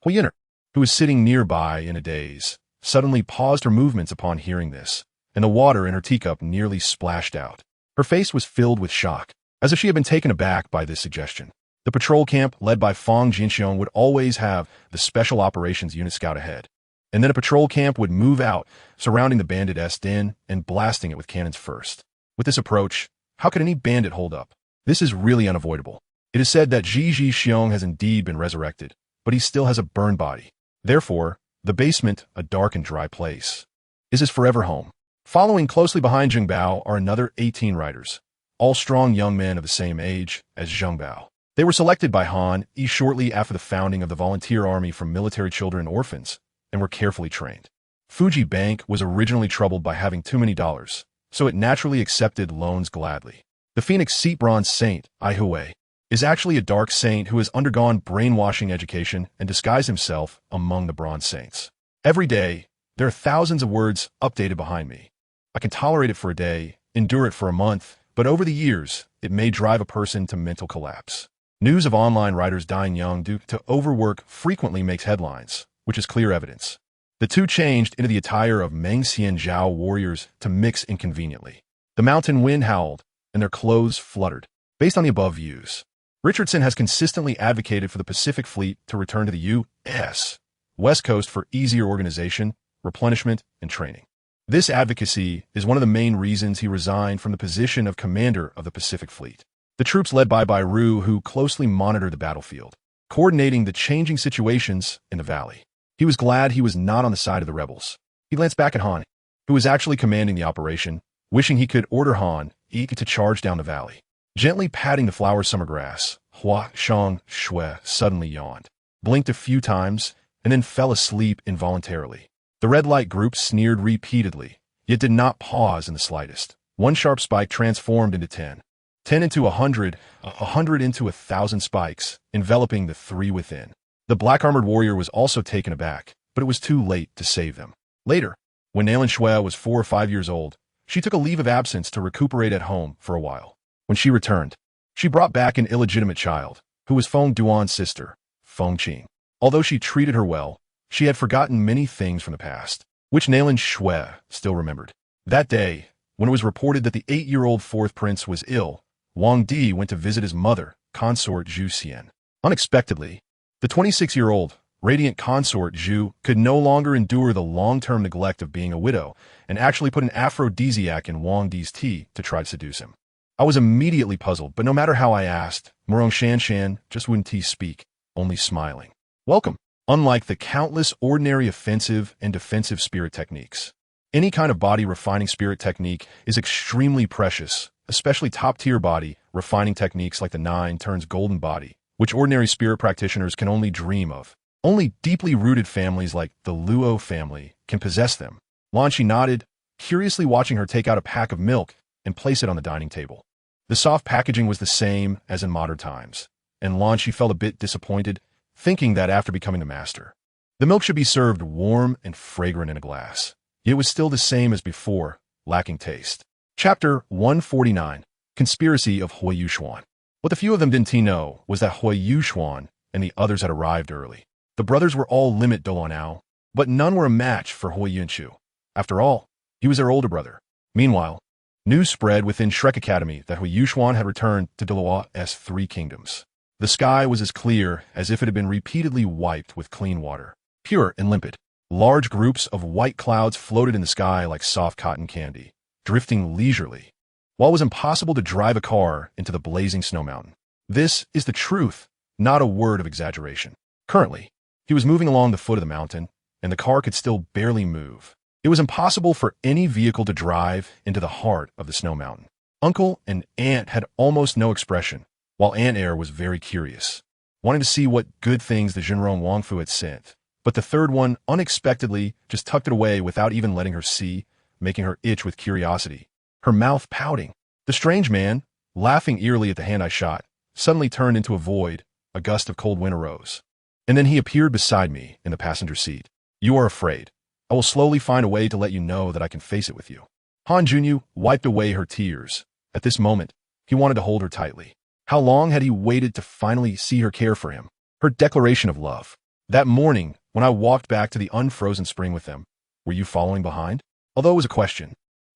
Huo Yinner, who was sitting nearby in a daze, suddenly paused her movements upon hearing this, and the water in her teacup nearly splashed out. Her face was filled with shock, as if she had been taken aback by this suggestion. The patrol camp led by Fang Jinxiong would always have the Special Operations Unit scout ahead, and then a patrol camp would move out, surrounding the bandit's den and blasting it with cannons first. With this approach, how could any bandit hold up? This is really unavoidable. It is said that Ji Xiong has indeed been resurrected, but he still has a burned body. Therefore, the basement, a dark and dry place, is his forever home. Following closely behind Zheng Bao are another 18 riders, all strong young men of the same age as Zheng Bao. They were selected by Han Yi shortly after the founding of the volunteer army from military children and orphans, and were carefully trained. Fuji Bank was originally troubled by having too many dollars, so it naturally accepted loans gladly. The Phoenix Seat Bronze Saint, Ai Hui, is actually a dark saint who has undergone brainwashing education and disguised himself among the bronze saints. Every day, there are thousands of words updated behind me. I can tolerate it for a day, endure it for a month, but over the years, it may drive a person to mental collapse. News of online writers dying young due to overwork frequently makes headlines, which is clear evidence. The two changed into the attire of Meng Xian Zhao warriors to mix inconveniently. The mountain wind howled, and their clothes fluttered. Based on the above views, Richardson has consistently advocated for the Pacific Fleet to return to the U.S. West Coast for easier organization, replenishment, and training. This advocacy is one of the main reasons he resigned from the position of commander of the Pacific Fleet. The troops led by Bai Ru, who closely monitored the battlefield, coordinating the changing situations in the valley. He was glad he was not on the side of the rebels. He glanced back at Han, who was actually commanding the operation, wishing he could order Han Yi to charge down the valley. Gently patting the flower summer grass, Hua Shang Shui suddenly yawned, blinked a few times, and then fell asleep involuntarily. The red light group sneered repeatedly, yet did not pause in the slightest. One sharp spike transformed into 10. 10 into 100, 100 into 1,000 spikes, enveloping the three within. The black-armored warrior was also taken aback, but it was too late to save them. Later, when Nalan Shui was 4 or 5 years old, she took a leave of absence to recuperate at home for a while. When she returned, she brought back an illegitimate child, who was Feng Duan's sister, Feng Qing. Although she treated her well, she had forgotten many things from the past, which Nalan Shui still remembered. That day, when it was reported that the 8-year-old fourth prince was ill, Wang Di went to visit his mother, consort Zhu Xian. Unexpectedly, the 26-year-old, radiant consort Zhu could no longer endure the long-term neglect of being a widow and actually put an aphrodisiac in Wang Di's tea to try to seduce him. I was immediately puzzled, but no matter how I asked, Murong Shanshan just wouldn't speak, only smiling. Welcome. Unlike the countless ordinary offensive and defensive spirit techniques, any kind of body refining spirit technique is extremely precious, especially top-tier body refining techniques like the 9 turns golden body, which ordinary spirit practitioners can only dream of. Only deeply rooted families like the Luo family can possess them. Lanqi nodded, curiously watching her take out a pack of milk and place it on the dining table. The soft packaging was the same as in modern times, and Lanqi felt a bit disappointed, thinking that after becoming a master, the milk should be served warm and fragrant in a glass. It was still the same as before, lacking taste. Chapter 149, Conspiracy of Huo Yuxuan. What the few of them didn't know was that Huo Yuxuan and the others had arrived early. The brothers were all limit Douluo now, but none were a match for Huo Yuxuan. After all, he was their older brother. Meanwhile, news spread within Shrek Academy that Huo Yuxuan had returned to Douluo's three kingdoms. The sky was as clear as if it had been repeatedly wiped with clean water, pure and limpid. Large groups of white clouds floated in the sky like soft cotton candy, drifting leisurely, while it was impossible to drive a car into the blazing snow mountain. This is the truth, not a word of exaggeration. Currently, he was moving along the foot of the mountain, and the car could still barely move. It was impossible for any vehicle to drive into the heart of the snow mountain. Uncle and Aunt had almost no expression, while Aunt Heir was very curious, wanting to see what good things the Jinrong Wangfu had sent. But the third one unexpectedly just tucked it away without even letting her see, making her itch with curiosity, her mouth pouting. The strange man, laughing eerily at the hand I shot, suddenly turned into a void. A gust of cold wind arose. And then he appeared beside me in the passenger seat. You are afraid. I will slowly find a way to let you know that I can face it with you. Han Junyu wiped away her tears. At this moment, he wanted to hold her tightly. How long had he waited to finally see her care for him? Her declaration of love. That morning, when I walked back to the unfrozen spring with them, were you following behind? Although it was a question,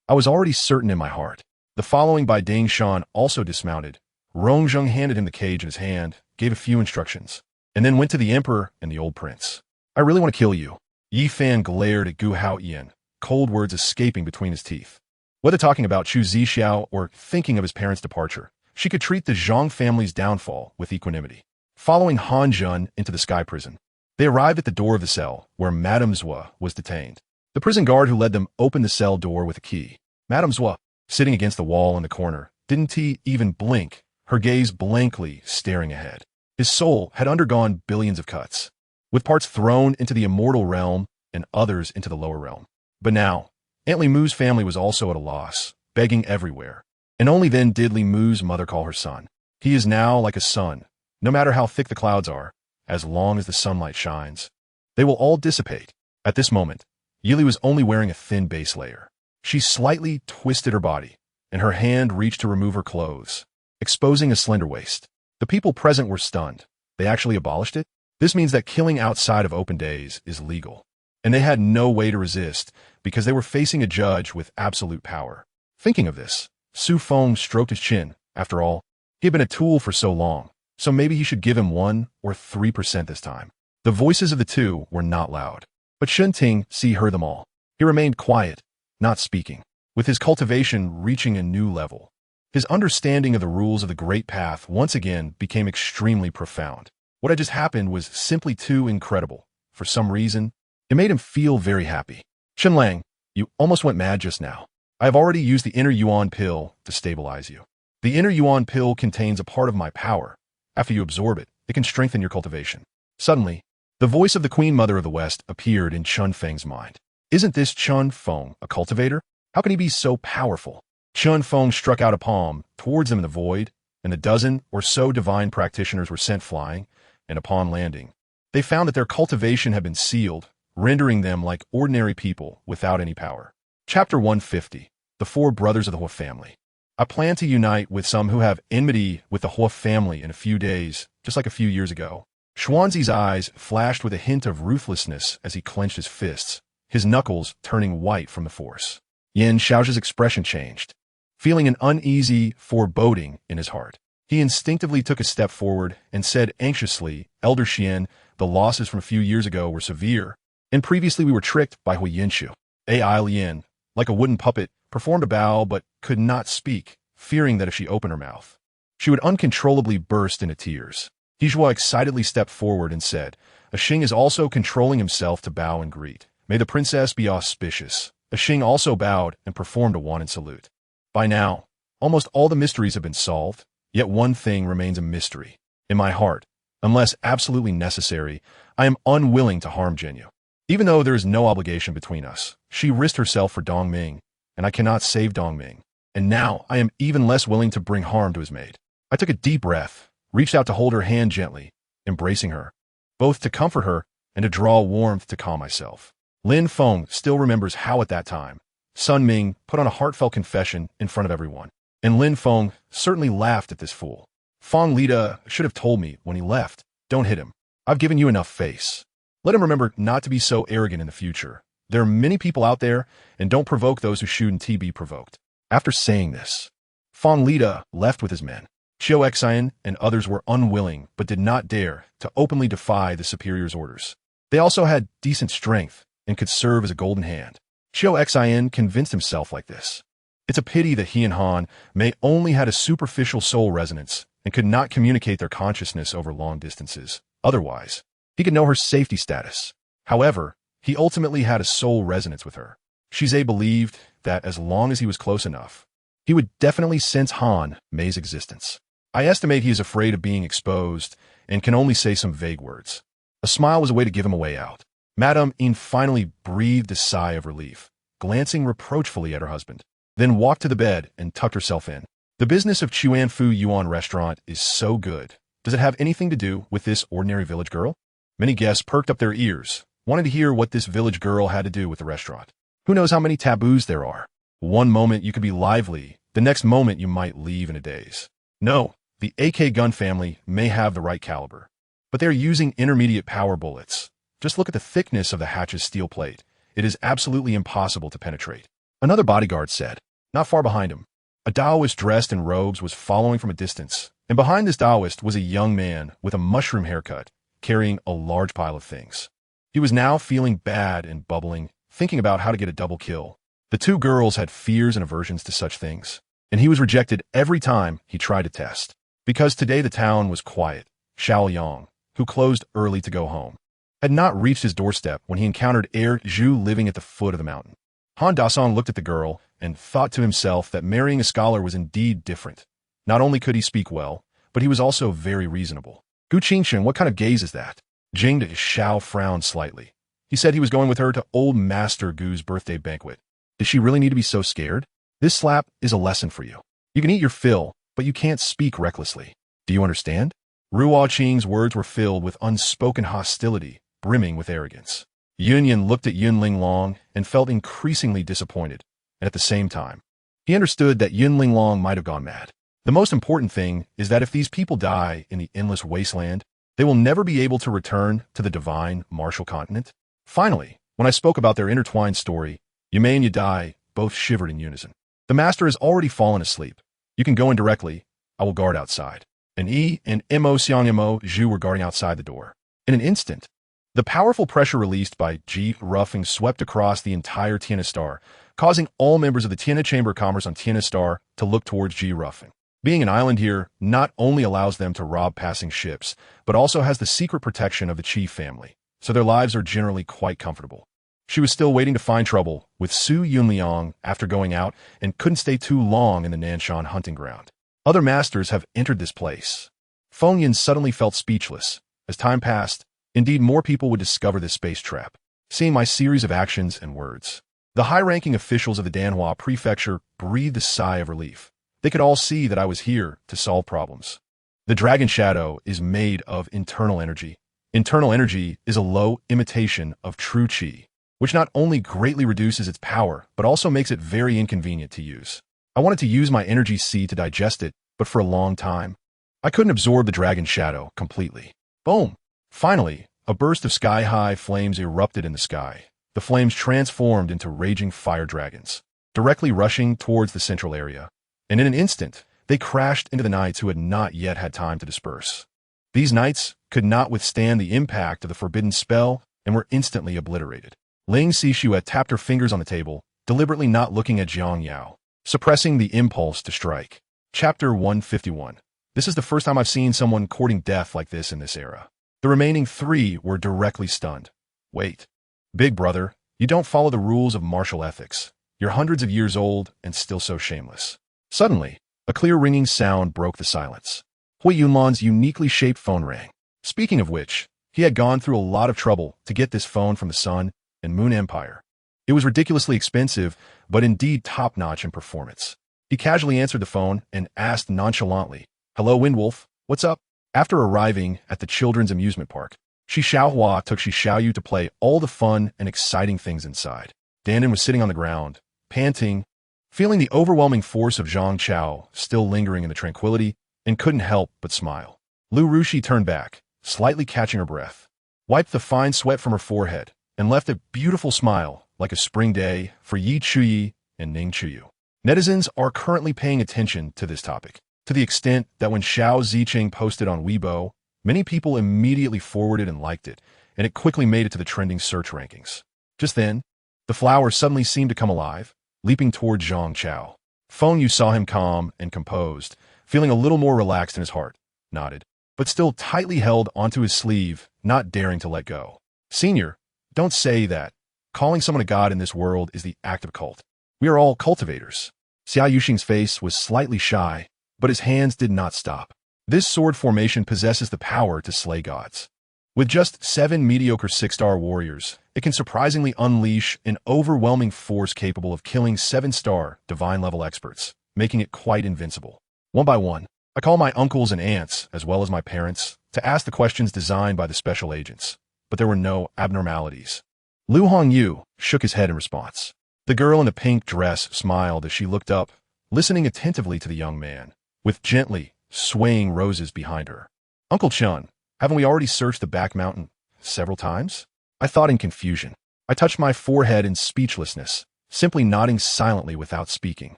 I was already certain in my heart. The following by Dang Shan also dismounted. Rongzheng handed him the cage in his hand, gave a few instructions, and then went to the emperor and the old prince. I really want to kill you. Yi Fan glared at Gu Hao Yin, cold words escaping between his teeth. Whether talking about Chu Zixiao or thinking of his parents' departure, she could treat the Zhang family's downfall with equanimity. Following Han Jun into the sky prison, they arrived at the door of the cell, where Madame Zhua was detained. The prison guard who led them opened the cell door with a key. Madame Zhua, sitting against the wall in the corner, didn't even blink, her gaze blankly staring ahead. His soul had undergone billions of cuts, with parts thrown into the immortal realm and others into the lower realm. But now, Aunt Li Mu's family was also at a loss, begging everywhere. And only then did Li Mu's mother call her son. He is now like a sun, no matter how thick the clouds are, as long as the sunlight shines. They will all dissipate. At this moment, Yili was only wearing a thin base layer. She slightly twisted her body, and her hand reached to remove her clothes, exposing a slender waist. The people present were stunned. They actually abolished it? This means that killing outside of open days is legal. And they had no way to resist, because they were facing a judge with absolute power. Thinking of this, Su Feng stroked his chin. After all, he had been a tool for so long, so maybe he should give him 1 or 3% this time. The voices of the two were not loud, but Shen Ting heard them all. He remained quiet, not speaking, with his cultivation reaching a new level. His understanding of the rules of the Great Path once again became extremely profound. What had just happened was simply too incredible. For some reason, it made him feel very happy. Shen Lang, you almost went mad just now. I have already used the inner Yuan pill to stabilize you. The inner Yuan pill contains a part of my power. After you absorb it, it can strengthen your cultivation. Suddenly, the voice of the Queen Mother of the West appeared in Chun Feng's mind. Isn't this Chun Feng a cultivator? How can he be so powerful? Chun Feng struck out a palm towards them in the void, and a dozen or so divine practitioners were sent flying, and upon landing, they found that their cultivation had been sealed, rendering them like ordinary people without any power. Chapter 150, The Four Brothers of the Huo Family. I plan to unite with some who have enmity with the Huo family in a few days, just like a few years ago. Xuanzi's eyes flashed with a hint of ruthlessness as he clenched his fists, his knuckles turning white from the force. Yin Shao's expression changed, feeling an uneasy foreboding in his heart. He instinctively took a step forward and said anxiously, Elder Xian, the losses from a few years ago were severe, and previously we were tricked by Huo Yunshu. Ai Lien, like a wooden puppet, performed a bow but could not speak, fearing that if she opened her mouth, she would uncontrollably burst into tears. Hizhua excitedly stepped forward and said, Ashing is also controlling himself to bow and greet. May the princess be auspicious. Ashing also bowed and performed a wanted salute. By now, almost all the mysteries have been solved, yet one thing remains a mystery. In my heart, Unless absolutely necessary, I am unwilling to harm Jinyu. Even though there is no obligation between us, she risked herself for Dongming, and I cannot save Dongming. And now I am even less willing to bring harm to his maid. I took a deep breath, reached out to hold her hand gently, embracing her, both to comfort her and to draw warmth to calm myself. Lin Feng still remembers how at that time, Sun Ming put on a heartfelt confession in front of everyone, and Lin Feng certainly laughed at this fool. Feng Lida should have told me when he left, don't hit him. I've given you enough face. Let him remember not to be so arrogant in the future. There are many people out there, and don't provoke those who shouldn't be provoked. After saying this, Feng Lida left with his men. Huo Yuxuan and others were unwilling but did not dare to openly defy the superior's orders. They also had decent strength and could serve as a golden hand. Huo Yuxuan convinced himself like this. It's a pity that he and Han may only had a superficial soul resonance and could not communicate their consciousness over long distances. Otherwise, he could know her safety status. However, he ultimately had a soul resonance with her. Shize believed that as long as he was close enough, he would definitely sense Han Mei's existence. I estimate he is afraid of being exposed and can only say some vague words. A smile was a way to give him a way out. Madame Yin finally breathed a sigh of relief, glancing reproachfully at her husband, then walked to the bed and tucked herself in. The business of Chuanfu Yuan restaurant is so good. Does it have anything to do with this ordinary village girl? Many guests perked up their ears, wanting to hear what this village girl had to do with the restaurant. Who knows how many taboos there are? One moment you could be lively, the next moment you might leave in a daze. No, the AK gun family may have the right caliber, but they're using intermediate power bullets. Just look at the thickness of the hatch's steel plate. It is absolutely impossible to penetrate. Another bodyguard said, not far behind him. A Taoist dressed in robes was following from a distance, and behind this Taoist was a young man with a mushroom haircut, carrying a large pile of things. He was now feeling bad and bubbling, thinking about how to get a double kill. The two girls had fears and aversions to such things, and he was rejected every time he tried to test. Because today the town was quiet, Xiao Yang, who closed early to go home, had not reached his doorstep when he encountered heir Zhu living at the foot of the mountain. Han Dasong looked at the girl and thought to himself that marrying a scholar was indeed different. Not only could he speak well, but he was also very reasonable. Gu Qingchen, what kind of gaze is that? Jing Xiao frowned slightly. He said he was going with her to old Master Gu's birthday banquet. Does she really need to be so scared? This slap is a lesson for you. You can eat your fill, but you can't speak recklessly. Do you understand? Ruo Qing's words were filled with unspoken hostility, brimming with arrogance. Yunyan looked at Yunling Long and felt increasingly disappointed, and at the same time, he understood that Yunling Long might have gone mad. The most important thing is that if these people die in the endless wasteland, they will never be able to return to the divine martial continent. Finally, when I spoke about their intertwined story, Yumei and Yadai both shivered in unison. The master has already fallen asleep. You can go in directly. I will guard outside. And Yi and Mo Xiang Mo Zhu were guarding outside the door. In an instant, the powerful pressure released by Ji Ruffing swept across the entire Tiana Star, causing all members of the Tiana Chamber of Commerce on Tiana Star to look towards Ji Ruffing. Being an island here not only allows them to rob passing ships, but also has the secret protection of the Qi family, so their lives are generally quite comfortable. She was still waiting to find trouble with Su Yunliang after going out and couldn't stay too long in the Nanshan hunting ground. Other masters have entered this place. Feng Yin suddenly felt speechless. As time passed, indeed more people would discover this space trap, seeing my series of actions and words. The high-ranking officials of the Danhua prefecture breathed a sigh of relief. They could all see that I was here to solve problems. The dragon shadow is made of internal energy. Internal energy is a low imitation of true qi, which not only greatly reduces its power, but also makes it very inconvenient to use. I wanted to use my energy C to digest it, but for a long time, I couldn't absorb the dragon shadow completely. Boom! Finally, a burst of sky-high flames erupted in the sky. The flames transformed into raging fire dragons, directly rushing towards the central area. And in an instant, they crashed into the knights who had not yet had time to disperse. These knights could not withstand the impact of the forbidden spell and were instantly obliterated. Ling Xixue had tapped her fingers on the table, deliberately not looking at Jiang Yao, suppressing the impulse to strike. Chapter 151. This is the first time I've seen someone courting death like this in this era. The remaining three were directly stunned. Wait. Big brother, you don't follow the rules of martial ethics. You're hundreds of years old and still so shameless. Suddenly, a clear ringing sound broke the silence. Hui Yunlan's uniquely shaped phone rang. Speaking of which, he had gone through a lot of trouble to get this phone from the Sun and Moon Empire. It was ridiculously expensive, but indeed top-notch in performance. He casually answered the phone and asked nonchalantly, "Hello, Windwolf, what's up?" After arriving at the children's amusement park, Shi Xiaohua took Shi Xiaoyu to play all the fun and exciting things inside. Dandan was sitting on the ground, panting, feeling the overwhelming force of Zhang Chao still lingering in the tranquility, and couldn't help but smile. Lu Rushi turned back, slightly catching her breath, wiped the fine sweat from her forehead, and left a beautiful smile like a spring day for Yi Chuyi and Ning Chuyu. Netizens are currently paying attention to this topic, to the extent that when Xiao Ziqing posted on Weibo, many people immediately forwarded and liked it, and it quickly made it to the trending search rankings. Just then, the flower suddenly seemed to come alive, leaping toward Zhang Chao. Feng Yu saw him calm and composed, feeling a little more relaxed in his heart, nodded, but still tightly held onto his sleeve, not daring to let go. "Senior, don't say that. Calling someone a god in this world is the act of a cult. We are all cultivators." Xia Yuxing's face was slightly shy, but his hands did not stop. This sword formation possesses the power to slay gods. With just 7 mediocre 6-star warriors, it can surprisingly unleash an overwhelming force capable of killing 7-star divine-level experts, making it quite invincible. One by one, I call my uncles and aunts, as well as my parents, to ask the questions designed by the special agents, but there were no abnormalities. Lu Hongyu shook his head in response. The girl in the pink dress smiled as she looked up, listening attentively to the young man, with gently swaying roses behind her. "Uncle Chun, haven't we already searched the back mountain several times?" I thought in confusion. I touched my forehead in speechlessness, simply nodding silently without speaking.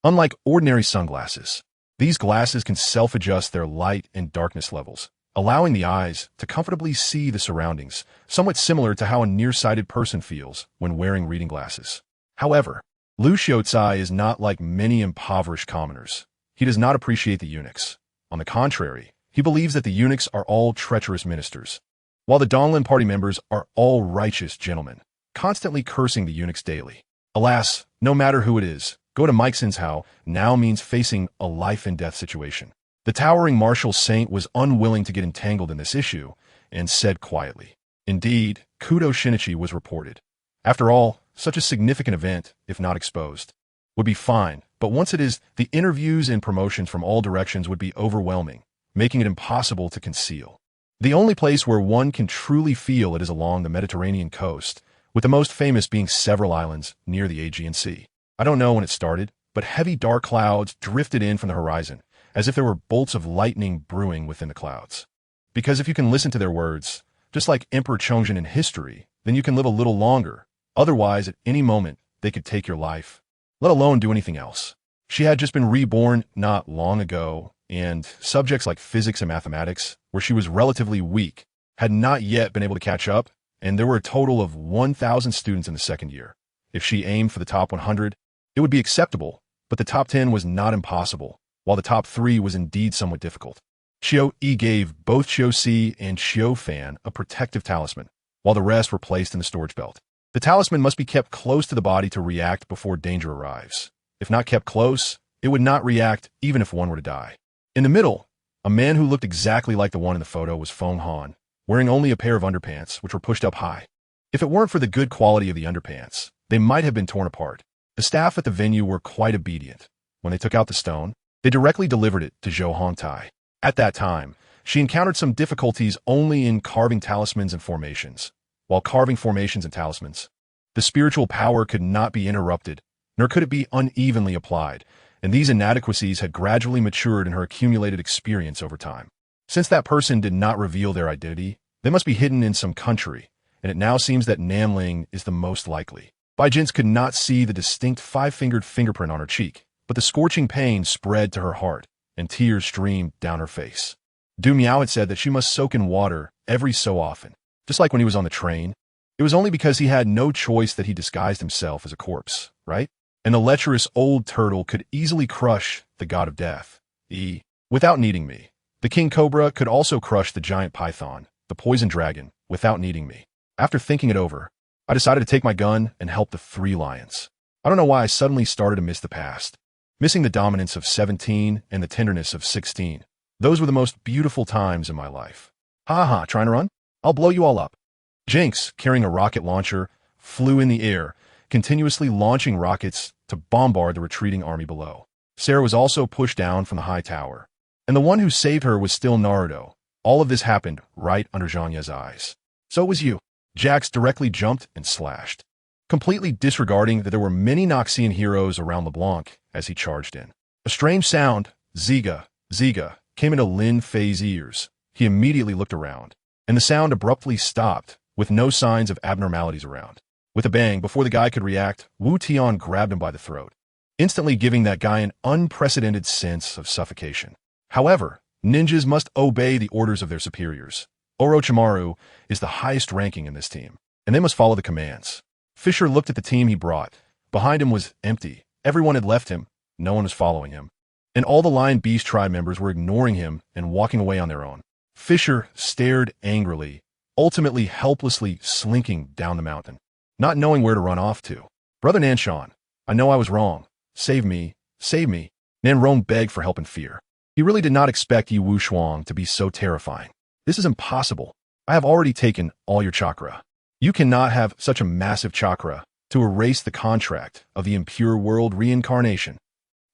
Unlike ordinary sunglasses, these glasses can self-adjust their light and darkness levels, allowing the eyes to comfortably see the surroundings, somewhat similar to how a nearsighted person feels when wearing reading glasses. However, Lu Xiaocai is not like many impoverished commoners. He does not appreciate the eunuchs. On the contrary, he believes that the eunuchs are all treacherous ministers, while the Donglin party members are all righteous gentlemen, constantly cursing the eunuchs daily. Alas, no matter who it is, go to Mike Sin's house now means facing a life-and-death situation. The towering martial saint was unwilling to get entangled in this issue and said quietly, "Indeed, Kudo Shinichi was reported. After all, such a significant event, if not exposed, would be fine, but once it is, the interviews and promotions from all directions would be overwhelming, making it impossible to conceal. The only place where one can truly feel it is along the Mediterranean coast, with the most famous being several islands near the Aegean Sea. I don't know when it started, but heavy dark clouds drifted in from the horizon, as if there were bolts of lightning brewing within the clouds. Because if you can listen to their words, just like Emperor Chongjin in history, then you can live a little longer. Otherwise, at any moment, they could take your life, let alone do anything else." She had just been reborn not long ago, and subjects like physics and mathematics, where she was relatively weak, had not yet been able to catch up, and there were a total of 1,000 students in the second year. If she aimed for the top 100, it would be acceptable, but the top 10 was not impossible, while the top 3 was indeed somewhat difficult. Xiao Yi gave both Xiao Si and Xiao Fan a protective talisman, while the rest were placed in the storage belt. The talisman must be kept close to the body to react before danger arrives. If not kept close, it would not react even if one were to die. In the middle, a man who looked exactly like the one in the photo was Feng Han, wearing only a pair of underpants, which were pushed up high. If it weren't for the good quality of the underpants, they might have been torn apart. The staff at the venue were quite obedient. When they took out the stone, they directly delivered it to Zhou Hongtai. At that time, she encountered some difficulties only in carving talismans and formations. While carving formations and talismans, the spiritual power could not be interrupted, nor could it be unevenly applied, and these inadequacies had gradually matured in her accumulated experience over time. Since that person did not reveal their identity, they must be hidden in some country, and it now seems that Namling is the most likely. Baijins could not see the distinct 5-fingered fingerprint on her cheek, but the scorching pain spread to her heart, and tears streamed down her face. Du Miao had said that she must soak in water every so often. Just like when he was on the train, it was only because he had no choice that he disguised himself as a corpse, right? And the lecherous old turtle could easily crush the god of death, without needing me. The king cobra could also crush the giant python, the poison dragon, without needing me. After thinking it over, I decided to take my gun and help the 3 lions. I don't know why I suddenly started to miss the past. Missing the dominance of 17 and the tenderness of 16. Those were the most beautiful times in my life. Ha ha, trying to run? I'll blow you all up. Jinx, carrying a rocket launcher, flew in the air, continuously launching rockets to bombard the retreating army below. Sarah was also pushed down from the high tower. And the one who saved her was still Naruto. All of this happened right under Zhang Ye's eyes. So it was you. Jax directly jumped and slashed, completely disregarding that there were many Noxian heroes around LeBlanc as he charged in. A strange sound, Ziga, Ziga, came into Lin Fei's ears. He immediately looked around, and the sound abruptly stopped, with no signs of abnormalities around. With a bang, before the guy could react, Wu Tian grabbed him by the throat, instantly giving that guy an unprecedented sense of suffocation. However, ninjas must obey the orders of their superiors. Orochimaru is the highest ranking in this team, and they must follow the commands. Fisher looked at the team he brought. Behind him was empty. Everyone had left him. No one was following him. And all the Lion Beast tribe members were ignoring him and walking away on their own. Fisher stared angrily, ultimately helplessly slinking down the mountain, not knowing where to run off to. Brother Nanshan, I know I was wrong. Save me, save me. Nanrong begged for help in fear. He really did not expect Yi Wuxuan to be so terrifying. This is impossible. I have already taken all your chakra. You cannot have such a massive chakra to erase the contract of the impure world reincarnation.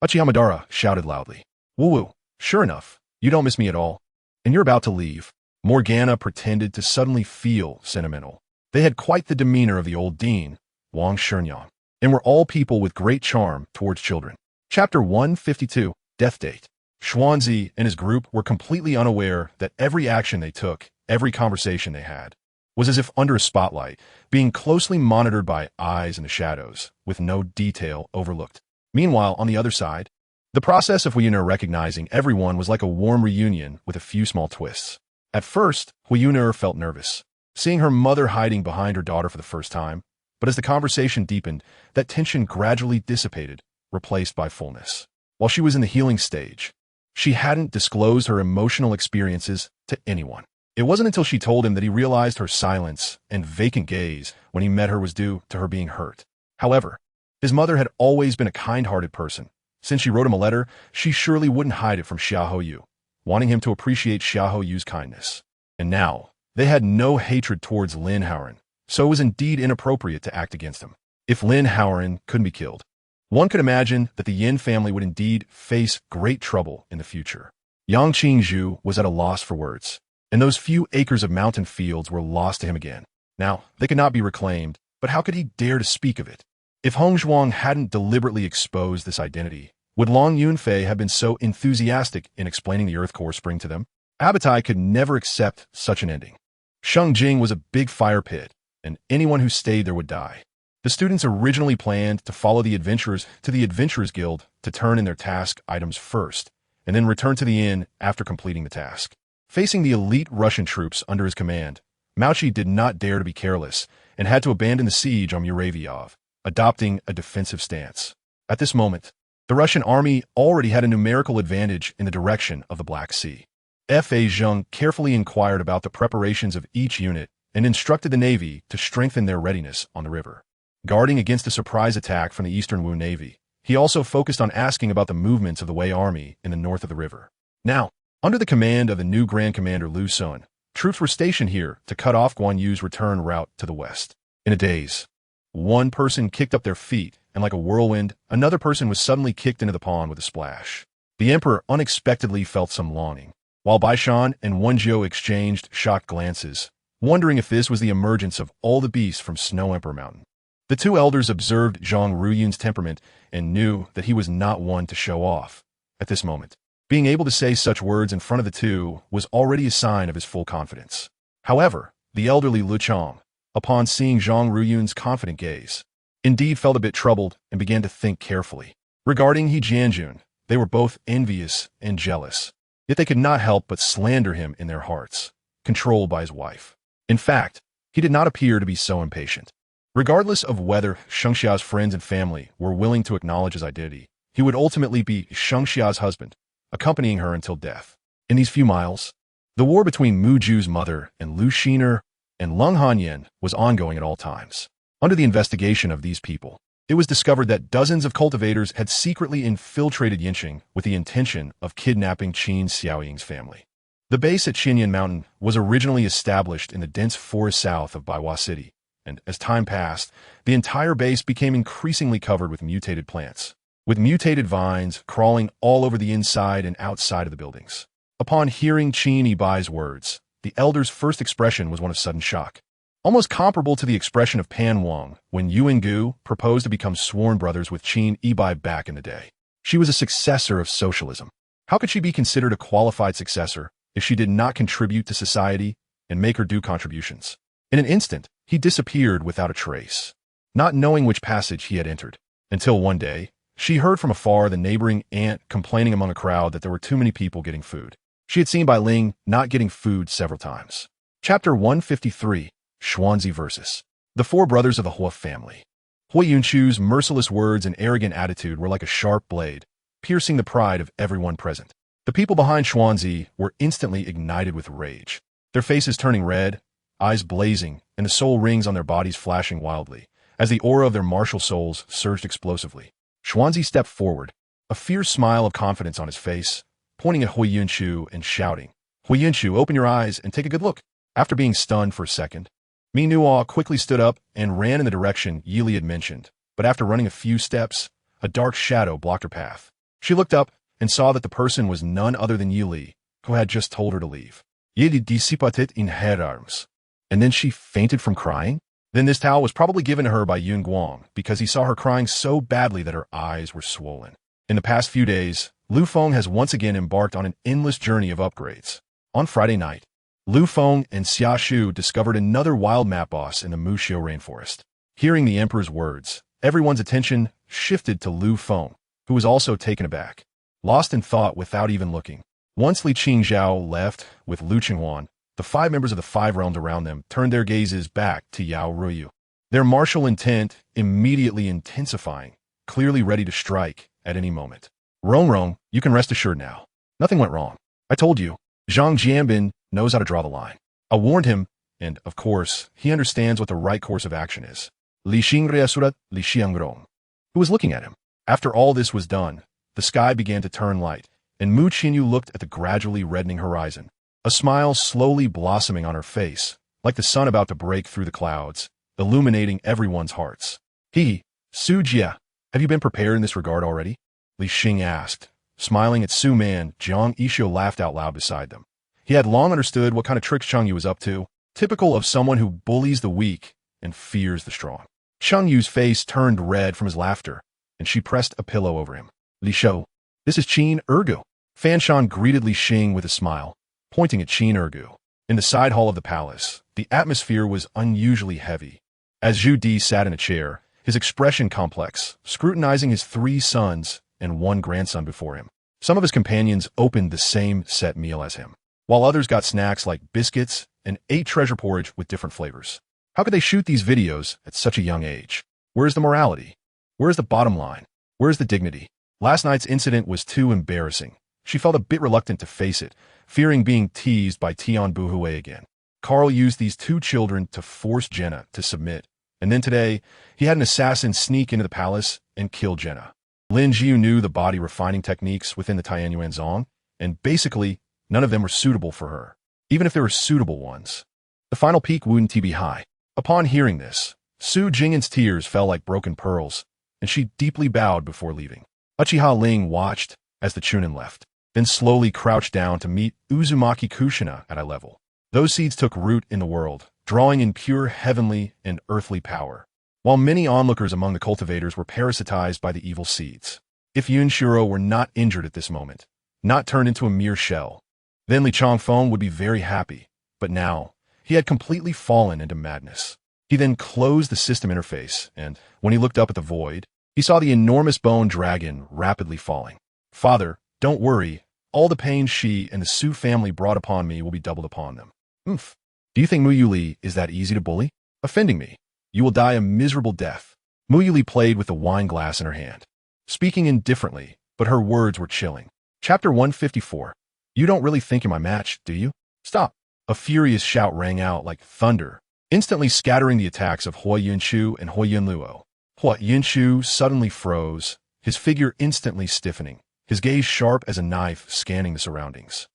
Achiyamadara shouted loudly. Woo-woo, sure enough, you don't miss me at all. And you're about to leave. Morgana pretended to suddenly feel sentimental. They had quite the demeanor of the old dean, Wang Shenyang, and were all people with great charm towards children. Chapter 152, Death Date. Xuanzi and his group were completely unaware that every action they took, every conversation they had, was as if under a spotlight, being closely monitored by eyes in the shadows, with no detail overlooked. Meanwhile, on the other side, the process of Huo Yuhao recognizing everyone was like a warm reunion with a few small twists. At first, Huo Yuhao felt nervous, seeing her mother hiding behind her daughter for the first time, but as the conversation deepened, that tension gradually dissipated, replaced by fullness. While she was in the healing stage, she hadn't disclosed her emotional experiences to anyone. It wasn't until she told him that he realized her silence and vacant gaze when he met her was due to her being hurt. However, his mother had always been a kind-hearted person. Since she wrote him a letter, she surely wouldn't hide it from Xiahou Yu, wanting him to appreciate Xiahou Yu's kindness. And now, they had no hatred towards Lin Hauren, so it was indeed inappropriate to act against him. If Lin Hauren couldn't be killed, one could imagine that the Yin family would indeed face great trouble in the future. Yang Qingzhu was at a loss for words, and those few acres of mountain fields were lost to him again. Now, they could not be reclaimed, but how could he dare to speak of it? If Hongzhuang hadn't deliberately exposed this identity, would Long Yunfei have been so enthusiastic in explaining the Earth Core Spring to them? Abatai could never accept such an ending. Shengjing was a big fire pit, and anyone who stayed there would die. The students originally planned to follow the adventurers to the Adventurers Guild to turn in their task items first, and then return to the inn after completing the task. Facing the elite Russian troops under his command, Mauchi did not dare to be careless and had to abandon the siege on Muravyov, adopting a defensive stance. At this moment, the Russian army already had a numerical advantage in the direction of the Black Sea. F.A. Zheng carefully inquired about the preparations of each unit and instructed the Navy to strengthen their readiness on the river. Guarding against a surprise attack from the Eastern Wu Navy, he also focused on asking about the movements of the Wei Army in the north of the river. Now, under the command of the new Grand Commander Lu Sun, troops were stationed here to cut off Guan Yu's return route to the west. In a daze, one person kicked up their feet, and like a whirlwind, another person was suddenly kicked into the pond with a splash. The Emperor unexpectedly felt some longing, while Baishan and Wenjiu exchanged shocked glances, wondering if this was the emergence of all the beasts from Snow Emperor Mountain. The two elders observed Zhang Ruyun's temperament and knew that he was not one to show off at this moment. Being able to say such words in front of the two was already a sign of his full confidence. However, the elderly Lu Chang, upon seeing Zhang Ruyun's confident gaze, indeed felt a bit troubled and began to think carefully. Regarding He Jianjun, they were both envious and jealous, yet they could not help but slander him in their hearts, controlled by his wife. In fact, he did not appear to be so impatient. Regardless of whether Shengxia's friends and family were willing to acknowledge his identity, he would ultimately be Shengxia's husband, accompanying her until death. In these few miles, the war between Mu Ju's mother and Lu Xiner and Leng Hanyan was ongoing at all times. Under the investigation of these people, it was discovered that dozens of cultivators had secretly infiltrated Yinqing with the intention of kidnapping Qin Xiaoying's family. The base at Xinyan Mountain was originally established in the dense forest south of Baiwa City, and as time passed, the entire base became increasingly covered with mutated plants, with mutated vines crawling all over the inside and outside of the buildings. Upon hearing Qin Yibai's words, the elder's first expression was one of sudden shock, almost comparable to the expression of Pan Wang when Yuan Gu proposed to become sworn brothers with Qin Yibai back in the day. She was a successor of socialism. How could she be considered a qualified successor if she did not contribute to society and make her due contributions? In an instant, he disappeared without a trace, not knowing which passage he had entered, until one day, she heard from afar the neighboring aunt complaining among a crowd that there were too many people getting food. She had seen Bai Ling not getting food several times. Chapter 153, Xuanzi Versus. The four brothers of the Huo family. Huo Yuxuan's merciless words and arrogant attitude were like a sharp blade, piercing the pride of everyone present. The people behind Xuanzi were instantly ignited with rage, their faces turning red, eyes blazing, and the soul rings on their bodies flashing wildly, as the aura of their martial souls surged explosively. Xuanzi stepped forward, a fierce smile of confidence on his face, pointing at Huo Yuxuan and shouting, "Huo Yuxuan, open your eyes and take a good look." After being stunned for a second, Mi Nuo quickly stood up and ran in the direction Yili had mentioned, but after running a few steps, a dark shadow blocked her path. She looked up and saw that the person was none other than Yili, who had just told her to leave. Yili dissipatit in her arms. And then she fainted from crying? Then this towel was probably given to her by Yun Guang because he saw her crying so badly that her eyes were swollen. In the past few days, Lu Feng has once again embarked on an endless journey of upgrades. On Friday night, Lu Feng and Xia Shu discovered another wild map boss in the Muxiu rainforest. Hearing the emperor's words, everyone's attention shifted to Lu Feng, who was also taken aback, lost in thought without even looking. Once Li Qingzhao left with Lu Qinghuan, the five members of the five realms around them turned their gazes back to Yao Ruyu, their martial intent immediately intensifying, clearly ready to strike at any moment. Rong, you can rest assured now. Nothing went wrong. I told you, Zhang Jianbin knows how to draw the line. I warned him, and, of course, he understands what the right course of action is. Li Xingreasurat Li Xiangrong, who was looking at him. After all this was done, the sky began to turn light, and Mu Qinyu looked at the gradually reddening horizon, a smile slowly blossoming on her face, like the sun about to break through the clouds, illuminating everyone's hearts. Su Jia, have you been prepared in this regard already? Li Xing asked. Smiling at Su Man, Jiang Yishuo laughed out loud beside them. He had long understood what kind of tricks Cheng Yu was up to, typical of someone who bullies the weak and fears the strong. Cheng Yu's face turned red from his laughter, and she pressed a pillow over him. Li Shou, this is Qin Ergu. Fan Shan greeted Li Xing with a smile, pointing at Qin Ergu. In the side hall of the palace, the atmosphere was unusually heavy. As Zhu Di sat in a chair, his expression complex, scrutinizing his three sons and one grandson before him. Some of his companions opened the same set meal as him, while others got snacks like biscuits and ate treasure porridge with different flavors. How could they shoot these videos at such a young age? Where's the morality? Where's the bottom line? Where's the dignity? Last night's incident was too embarrassing. She felt a bit reluctant to face it, fearing being teased by Tian Buhui again. Carl used these two children to force Jenna to submit, and then today, he had an assassin sneak into the palace and kill Jenna. Lin Jiu knew the body refining techniques within the Tianyuan Zong, and basically, none of them were suitable for her, even if there were suitable ones. The final peak wouldn't be high. Upon hearing this, Su Jing'an's tears fell like broken pearls, and she deeply bowed before leaving. Uchiha Ling watched as the Chunin left, then slowly crouched down to meet Uzumaki Kushina at eye level. Those seeds took root in the world, drawing in pure heavenly and earthly power, while many onlookers among the cultivators were parasitized by the evil seeds. If Yunshiro were not injured at this moment, not turned into a mere shell, then Li Changfeng would be very happy, but now, he had completely fallen into madness. He then closed the system interface, and, when he looked up at the void, he saw the enormous bone dragon rapidly falling. Father, don't worry, all the pain she and the Su family brought upon me will be doubled upon them. Oomph. Do you think Mu Yuli is that easy to bully? Offending me. You will die a miserable death. Mu Yuli played with the wine glass in her hand, speaking indifferently, but her words were chilling. Chapter 154. You don't really think you're my match, do you? Stop. A furious shout rang out like thunder, instantly scattering the attacks of Huo Yunshu and Huo Yunluo. Huo Yunshu suddenly froze, his figure instantly stiffening, his gaze sharp as a knife scanning the surroundings.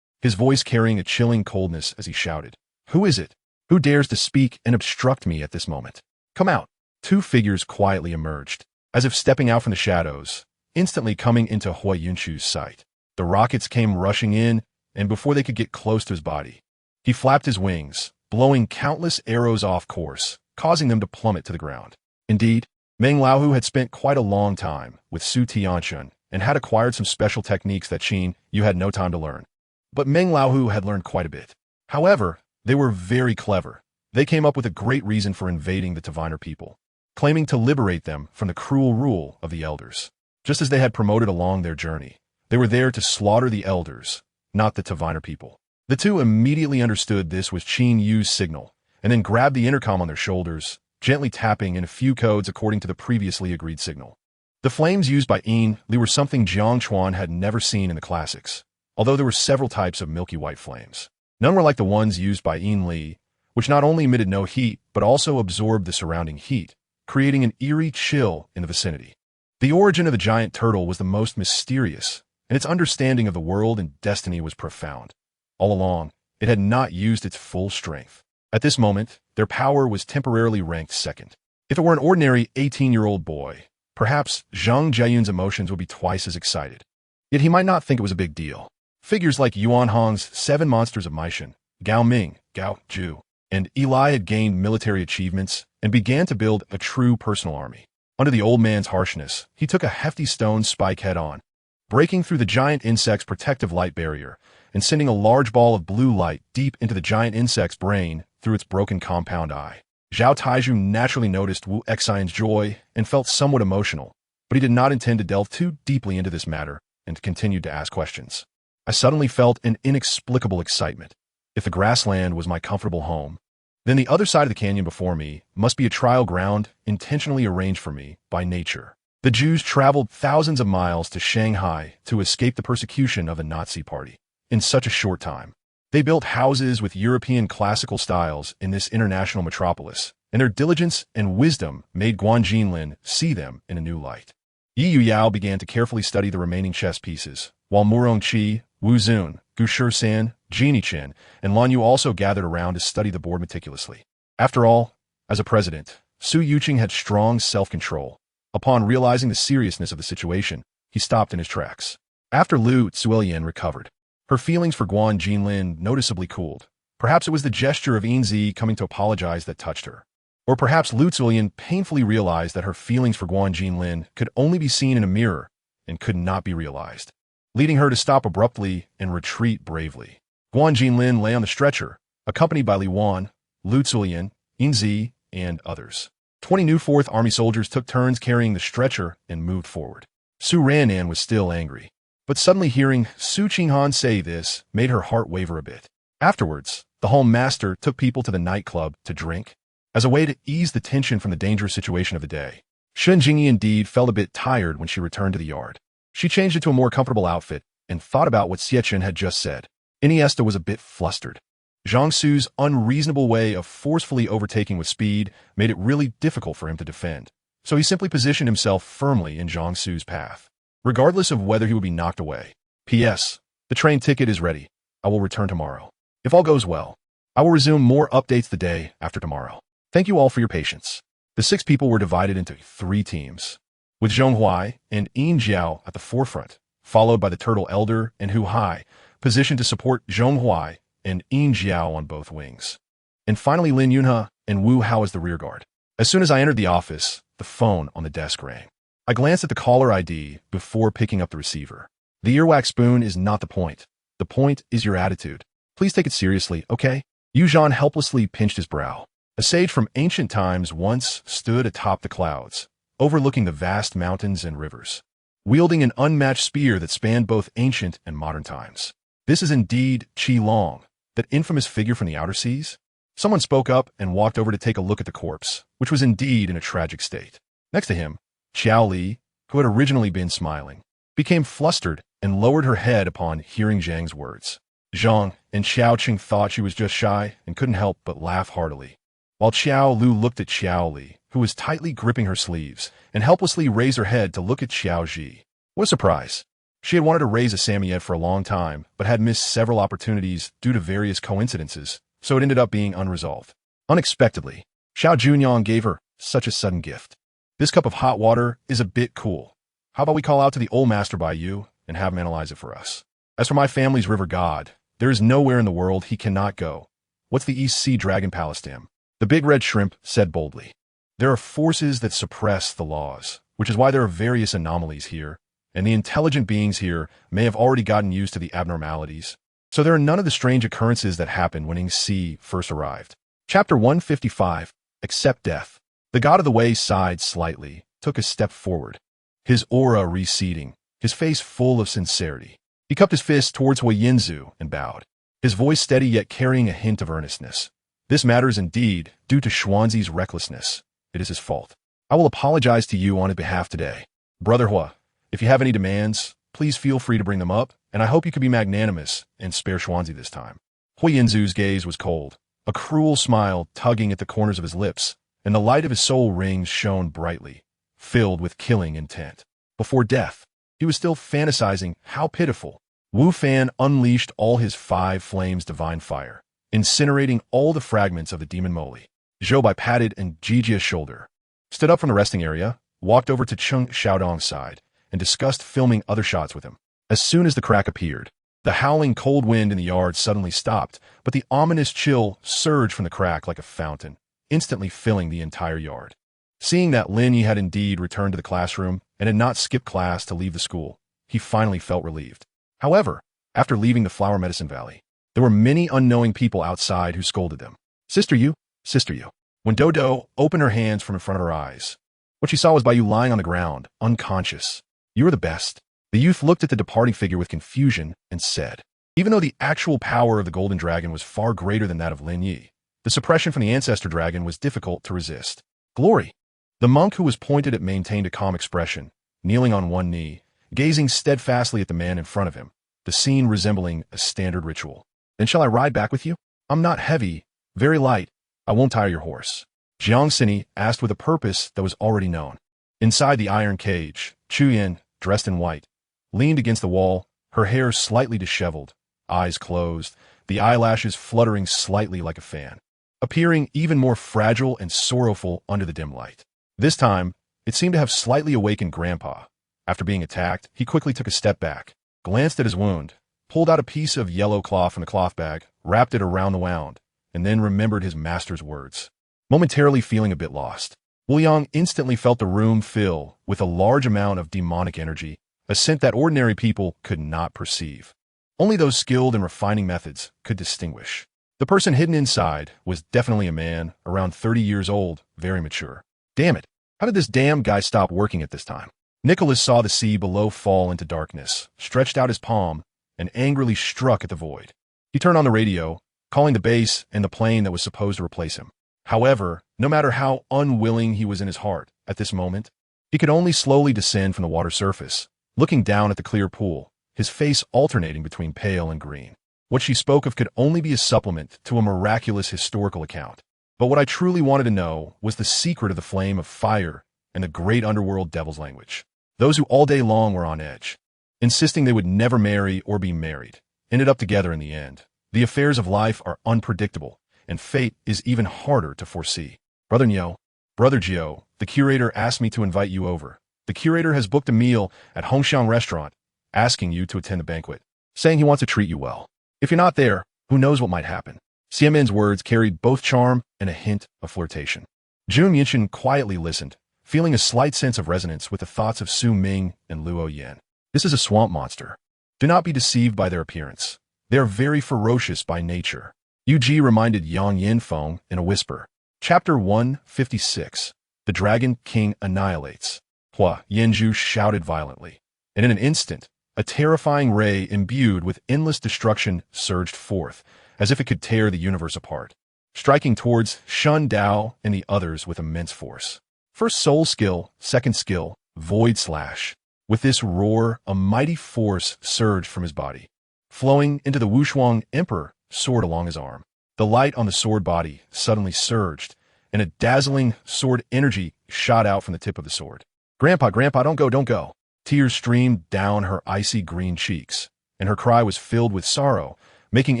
his voice carrying a chilling coldness as he shouted, "Who is it? Who dares to speak and obstruct me at this moment? Come out." Two figures quietly emerged, as if stepping out from the shadows, instantly coming into Huo Yuxuan's sight. The rockets came rushing in, and before they could get close to his body, he flapped his wings, blowing countless arrows off course, causing them to plummet to the ground. Indeed, Meng Laohu had spent quite a long time with Su Tianxun and had acquired some special techniques that Qin Yu had no time to learn. But Meng Laohu had learned quite a bit. However, they were very clever. They came up with a great reason for invading the Taviner people, claiming to liberate them from the cruel rule of the elders. Just as they had promoted along their journey, they were there to slaughter the elders, not the Taviner people. The two immediately understood this was Qin Yu's signal, and then grabbed the intercom on their shoulders, gently tapping in a few codes according to the previously agreed signal. The flames used by Yin Li were something Jiang Chuan had never seen in the classics, although there were several types of milky white flames. None were like the ones used by Yin Li, which not only emitted no heat, but also absorbed the surrounding heat, creating an eerie chill in the vicinity. The origin of the giant turtle was the most mysterious, and its understanding of the world and destiny was profound. All along, it had not used its full strength. At this moment, their power was temporarily ranked second. If it were an ordinary 18-year-old boy, perhaps Zhang Jiayun's emotions would be twice as excited. Yet he might not think it was a big deal. Figures like Yuan Hong's 7 Monsters of Meishan, Gao Ming, Gao Zhu, and Eli had gained military achievements and began to build a true personal army. Under the old man's harshness, he took a hefty stone spike head-on, breaking through the giant insect's protective light barrier and sending a large ball of blue light deep into the giant insect's brain through its broken compound eye. Zhao Taiju naturally noticed Wu Exion's joy and felt somewhat emotional, but he did not intend to delve too deeply into this matter and continued to ask questions. I suddenly felt an inexplicable excitement. If the grassland was my comfortable home, then the other side of the canyon before me must be a trial ground intentionally arranged for me by nature. The Jews traveled thousands of miles to Shanghai to escape the persecution of the Nazi Party. In such a short time, they built houses with European classical styles in this international metropolis, and their diligence and wisdom made Guan Jinlin see them in a new light. Yi Yuyao began to carefully study the remaining chess pieces, while Murong Qi, Wu Zun, Gu Shisan, Genie Chen, and Lan Yu also gathered around to study the board meticulously. After all, as a president, Su Yuqing had strong self-control. Upon realizing the seriousness of the situation, he stopped in his tracks. After Lu Zuelian recovered, her feelings for Guan Jinlin noticeably cooled. Perhaps it was the gesture of Yinzi coming to apologize that touched her. Or perhaps Lu Zuelian painfully realized that her feelings for Guan Jinlin could only be seen in a mirror and could not be realized, leading her to stop abruptly and retreat bravely. Guan Jinlin lay on the stretcher, accompanied by Li Wan, Lu Zuelian, Yinzi, and others. 20 new 4th Army soldiers took turns carrying the stretcher and moved forward. Su Ranan was still angry, but suddenly hearing Su Qinghan say this made her heart waver a bit. Afterwards, the home master took people to the nightclub to drink, as a way to ease the tension from the dangerous situation of the day. Shen Jingyi indeed felt a bit tired when she returned to the yard. She changed into a more comfortable outfit and thought about what Xiechen had just said. Iniesta was a bit flustered. Zhang Su's unreasonable way of forcefully overtaking with speed made it really difficult for him to defend, so he simply positioned himself firmly in Zhang Su's path, regardless of whether he would be knocked away. P.S. The train ticket is ready. I will return tomorrow. If all goes well, I will resume more updates the day after tomorrow. Thank you all for your patience. The 6 people were divided into 3 teams, with Zhong Huai and Yin Jiao at the forefront, followed by the Turtle Elder and Hu Hai, positioned to support Zhong Huai and Yin Jiao on both wings. And finally Lin Yunhe and Wu Hao as the rearguard. As soon as I entered the office, the phone on the desk rang. I glanced at the caller ID before picking up the receiver. The earwax spoon is not the point. The point is your attitude. Please take it seriously, okay? Yu Zhan helplessly pinched his brow. A sage from ancient times once stood atop the clouds, overlooking the vast mountains and rivers, wielding an unmatched spear that spanned both ancient and modern times. This is indeed Qi Long, that infamous figure from the outer seas? Someone spoke up and walked over to take a look at the corpse, which was indeed in a tragic state. Next to him, Xiao Li, who had originally been smiling, became flustered and lowered her head upon hearing Zhang's words. Zhang and Xiao Qing thought she was just shy and couldn't help but laugh heartily, while Xiao Lu looked at Xiao Li, who was tightly gripping her sleeves, and helplessly raised her head to look at Xiao Ji. What a surprise! She had wanted to raise a Samoyed for a long time, but had missed several opportunities due to various coincidences, so it ended up being unresolved. Unexpectedly, Xiao Junyang gave her such a sudden gift. This cup of hot water is a bit cool. How about we call out to the old master by you and have him analyze it for us? As for my family's river god, there is nowhere in the world he cannot go. What's the East Sea Dragon Palace Dam? The big red shrimp said boldly. There are forces that suppress the laws, which is why there are various anomalies here, and the intelligent beings here may have already gotten used to the abnormalities. So there are none of the strange occurrences that happened when Ing Si first arrived. Chapter 155, Accept Death. The god of the way sighed slightly, took a step forward, his aura receding, his face full of sincerity. He cupped his fist towards Huo Yinzu and bowed, his voice steady yet carrying a hint of earnestness. This matters indeed, due to Xuanzi's recklessness. It is his fault. I will apologize to you on his behalf today. Brother Hua, if you have any demands, please feel free to bring them up, and I hope you can be magnanimous and spare Xuanzi this time. Huo Yinzu's gaze was cold, a cruel smile tugging at the corners of his lips, and the light of his soul rings shone brightly, filled with killing intent. Before death, he was still fantasizing how pitiful. Wu Fan unleashed all his 5 flames divine fire, incinerating all the fragments of the demon moly. Zhou Bai patted and Jijia's shoulder, stood up from the resting area, walked over to Cheng Xiaodong's side, and discussed filming other shots with him. As soon as the crack appeared, the howling cold wind in the yard suddenly stopped, but the ominous chill surged from the crack like a fountain, instantly filling the entire yard. Seeing that Lin Yi had indeed returned to the classroom and had not skipped class to leave the school, he finally felt relieved. However, after leaving the Flower Medicine Valley, there were many unknowing people outside who scolded them. Sister Yu, Sister Yu. When Dodo opened her hands from in front of her eyes, what she saw was Bai Yu lying on the ground, unconscious. You are the best. The youth looked at the departing figure with confusion and said, even though the actual power of the Golden Dragon was far greater than that of Lin Yi, the suppression from the Ancestor Dragon was difficult to resist. Glory. The monk who was pointed at maintained a calm expression, kneeling on one knee, gazing steadfastly at the man in front of him, the scene resembling a standard ritual. Then shall I ride back with you? I'm not heavy, very light. I won't tire your horse. Jiang Sini asked with a purpose that was already known. Inside the iron cage, Chu Yin, dressed in white, leaned against the wall, her hair slightly disheveled, eyes closed, the eyelashes fluttering slightly like a fan, appearing even more fragile and sorrowful under the dim light. This time, it seemed to have slightly awakened Grandpa. After being attacked, he quickly took a step back, glanced at his wound, pulled out a piece of yellow cloth from the cloth bag, wrapped it around the wound, and then remembered his master's words. Momentarily feeling a bit lost, Wu Yang instantly felt the room fill with a large amount of demonic energy, a scent that ordinary people could not perceive. Only those skilled in refining methods could distinguish. The person hidden inside was definitely a man, around 30 years old, very mature. Damn it, how did this damn guy stop working at this time? Nicholas saw the sea below fall into darkness, stretched out his palm, and angrily struck at the void. He turned on the radio, calling the base and the plane that was supposed to replace him. However, no matter how unwilling he was in his heart at this moment, he could only slowly descend from the water surface, looking down at the clear pool, his face alternating between pale and green. What she spoke of could only be a supplement to a miraculous historical account. But what I truly wanted to know was the secret of the flame of fire and the great underworld devil's language. Those who all day long were on edge, insisting they would never marry or be married, ended up together in the end. The affairs of life are unpredictable, and fate is even harder to foresee. Brother Nyo, Brother Jio, the curator asked me to invite you over. The curator has booked a meal at Hongxiang Restaurant, asking you to attend the banquet, saying he wants to treat you well. If you're not there, who knows what might happen. Xiaomin's words carried both charm and a hint of flirtation. Jun Yinshin quietly listened, feeling a slight sense of resonance with the thoughts of Su Ming and Luo Yan. This is a swamp monster. Do not be deceived by their appearance. They are very ferocious by nature. Yu Ji reminded Yang Yinfeng in a whisper. Chapter 156. The Dragon King Annihilates. Hua Yanzhu shouted violently, and in an instant, a terrifying ray imbued with endless destruction surged forth, as if it could tear the universe apart, striking towards Shun Dao and the others with immense force. First soul skill, second skill, void slash. With this roar, a mighty force surged from his body, flowing into the Wushuang Emperor sword along his arm. The light on the sword body suddenly surged, and a dazzling sword energy shot out from the tip of the sword. Grandpa, don't go. Tears streamed down her icy green cheeks, and her cry was filled with sorrow, making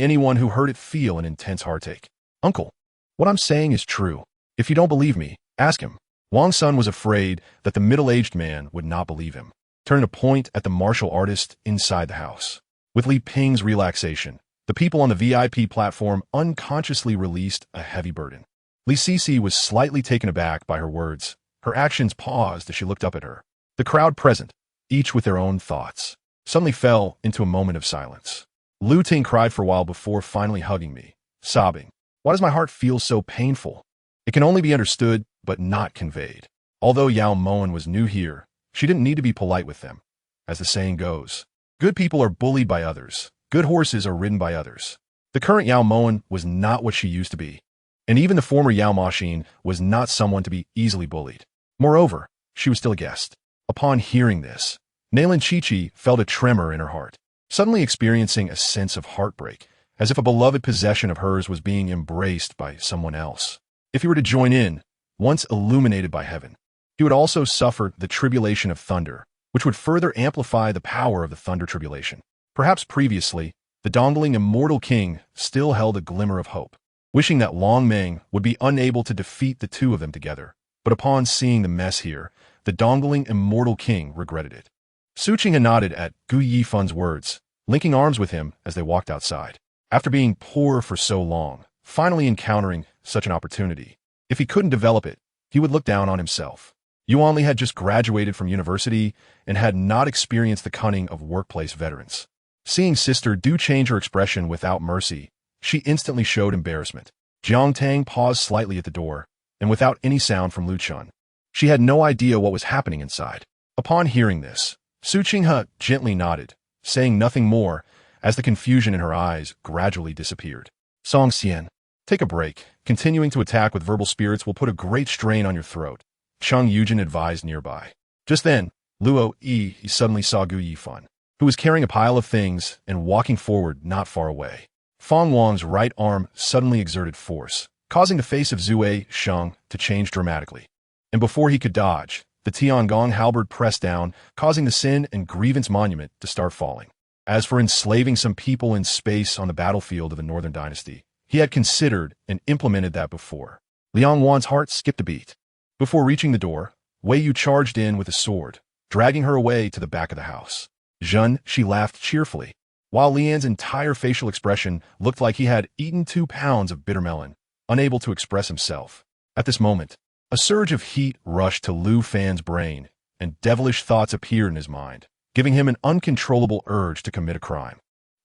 anyone who heard it feel an intense heartache. Uncle, what I'm saying is true. If you don't believe me, ask him. Wang Sun was afraid that the middle-aged man would not believe him, turning to point at the martial artist inside the house. With Li Ping's relaxation, the people on the VIP platform unconsciously released a heavy burden. Li Sisi was slightly taken aback by her words. Her actions paused as she looked up at her. The crowd present, each with their own thoughts, suddenly fell into a moment of silence. Lu Ting cried for a while before finally hugging me, sobbing. Why does my heart feel so painful? It can only be understood, but not conveyed. Although Yao Moen was new here, she didn't need to be polite with them. As the saying goes, good people are bullied by others. Good horses are ridden by others. The current Yao Moen was not what she used to be. And even the former Yao Maxin was not someone to be easily bullied. Moreover, she was still a guest. Upon hearing this, Nailin Chi-Chi felt a tremor in her heart, suddenly experiencing a sense of heartbreak, as if a beloved possession of hers was being embraced by someone else. If he were to join in, once illuminated by heaven, he would also suffer the tribulation of thunder, which would further amplify the power of the thunder tribulation. Perhaps previously, the dongling immortal king still held a glimmer of hope, wishing that Long Meng would be unable to defeat the two of them together. But upon seeing the mess here, the dongling immortal king regretted it. Su Qing had nodded at Gu Yifan's words, linking arms with him as they walked outside. After being poor for so long, finally encountering such an opportunity, if he couldn't develop it, he would look down on himself. Yuanli had just graduated from university and had not experienced the cunning of workplace veterans. Seeing Sister Du change her expression without mercy, she instantly showed embarrassment. Jiang Tang paused slightly at the door, and without any sound from Lu Chun. She had no idea what was happening inside. Upon hearing this, Su Qinghe gently nodded, saying nothing more, as the confusion in her eyes gradually disappeared. Song Xian, take a break. Continuing to attack with verbal spirits will put a great strain on your throat, Cheng Yujin advised nearby. Just then, Luo Yi suddenly saw Gu Yifan, who was carrying a pile of things and walking forward not far away. Fang Wang's right arm suddenly exerted force, causing the face of Zue Sheng to change dramatically. And before he could dodge, the Tiangong halberd pressed down, causing the Sin and Grievance monument to start falling. As for enslaving some people in space on the battlefield of the Northern Dynasty, he had considered and implemented that before. Liang Wan's heart skipped a beat. Before reaching the door, Wei Yu charged in with a sword, dragging her away to the back of the house. Zhen, she laughed cheerfully, while Lian's entire facial expression looked like he had eaten 2 pounds of bitter melon, unable to express himself. At this moment, a surge of heat rushed to Lu Fan's brain, and devilish thoughts appeared in his mind, giving him an uncontrollable urge to commit a crime.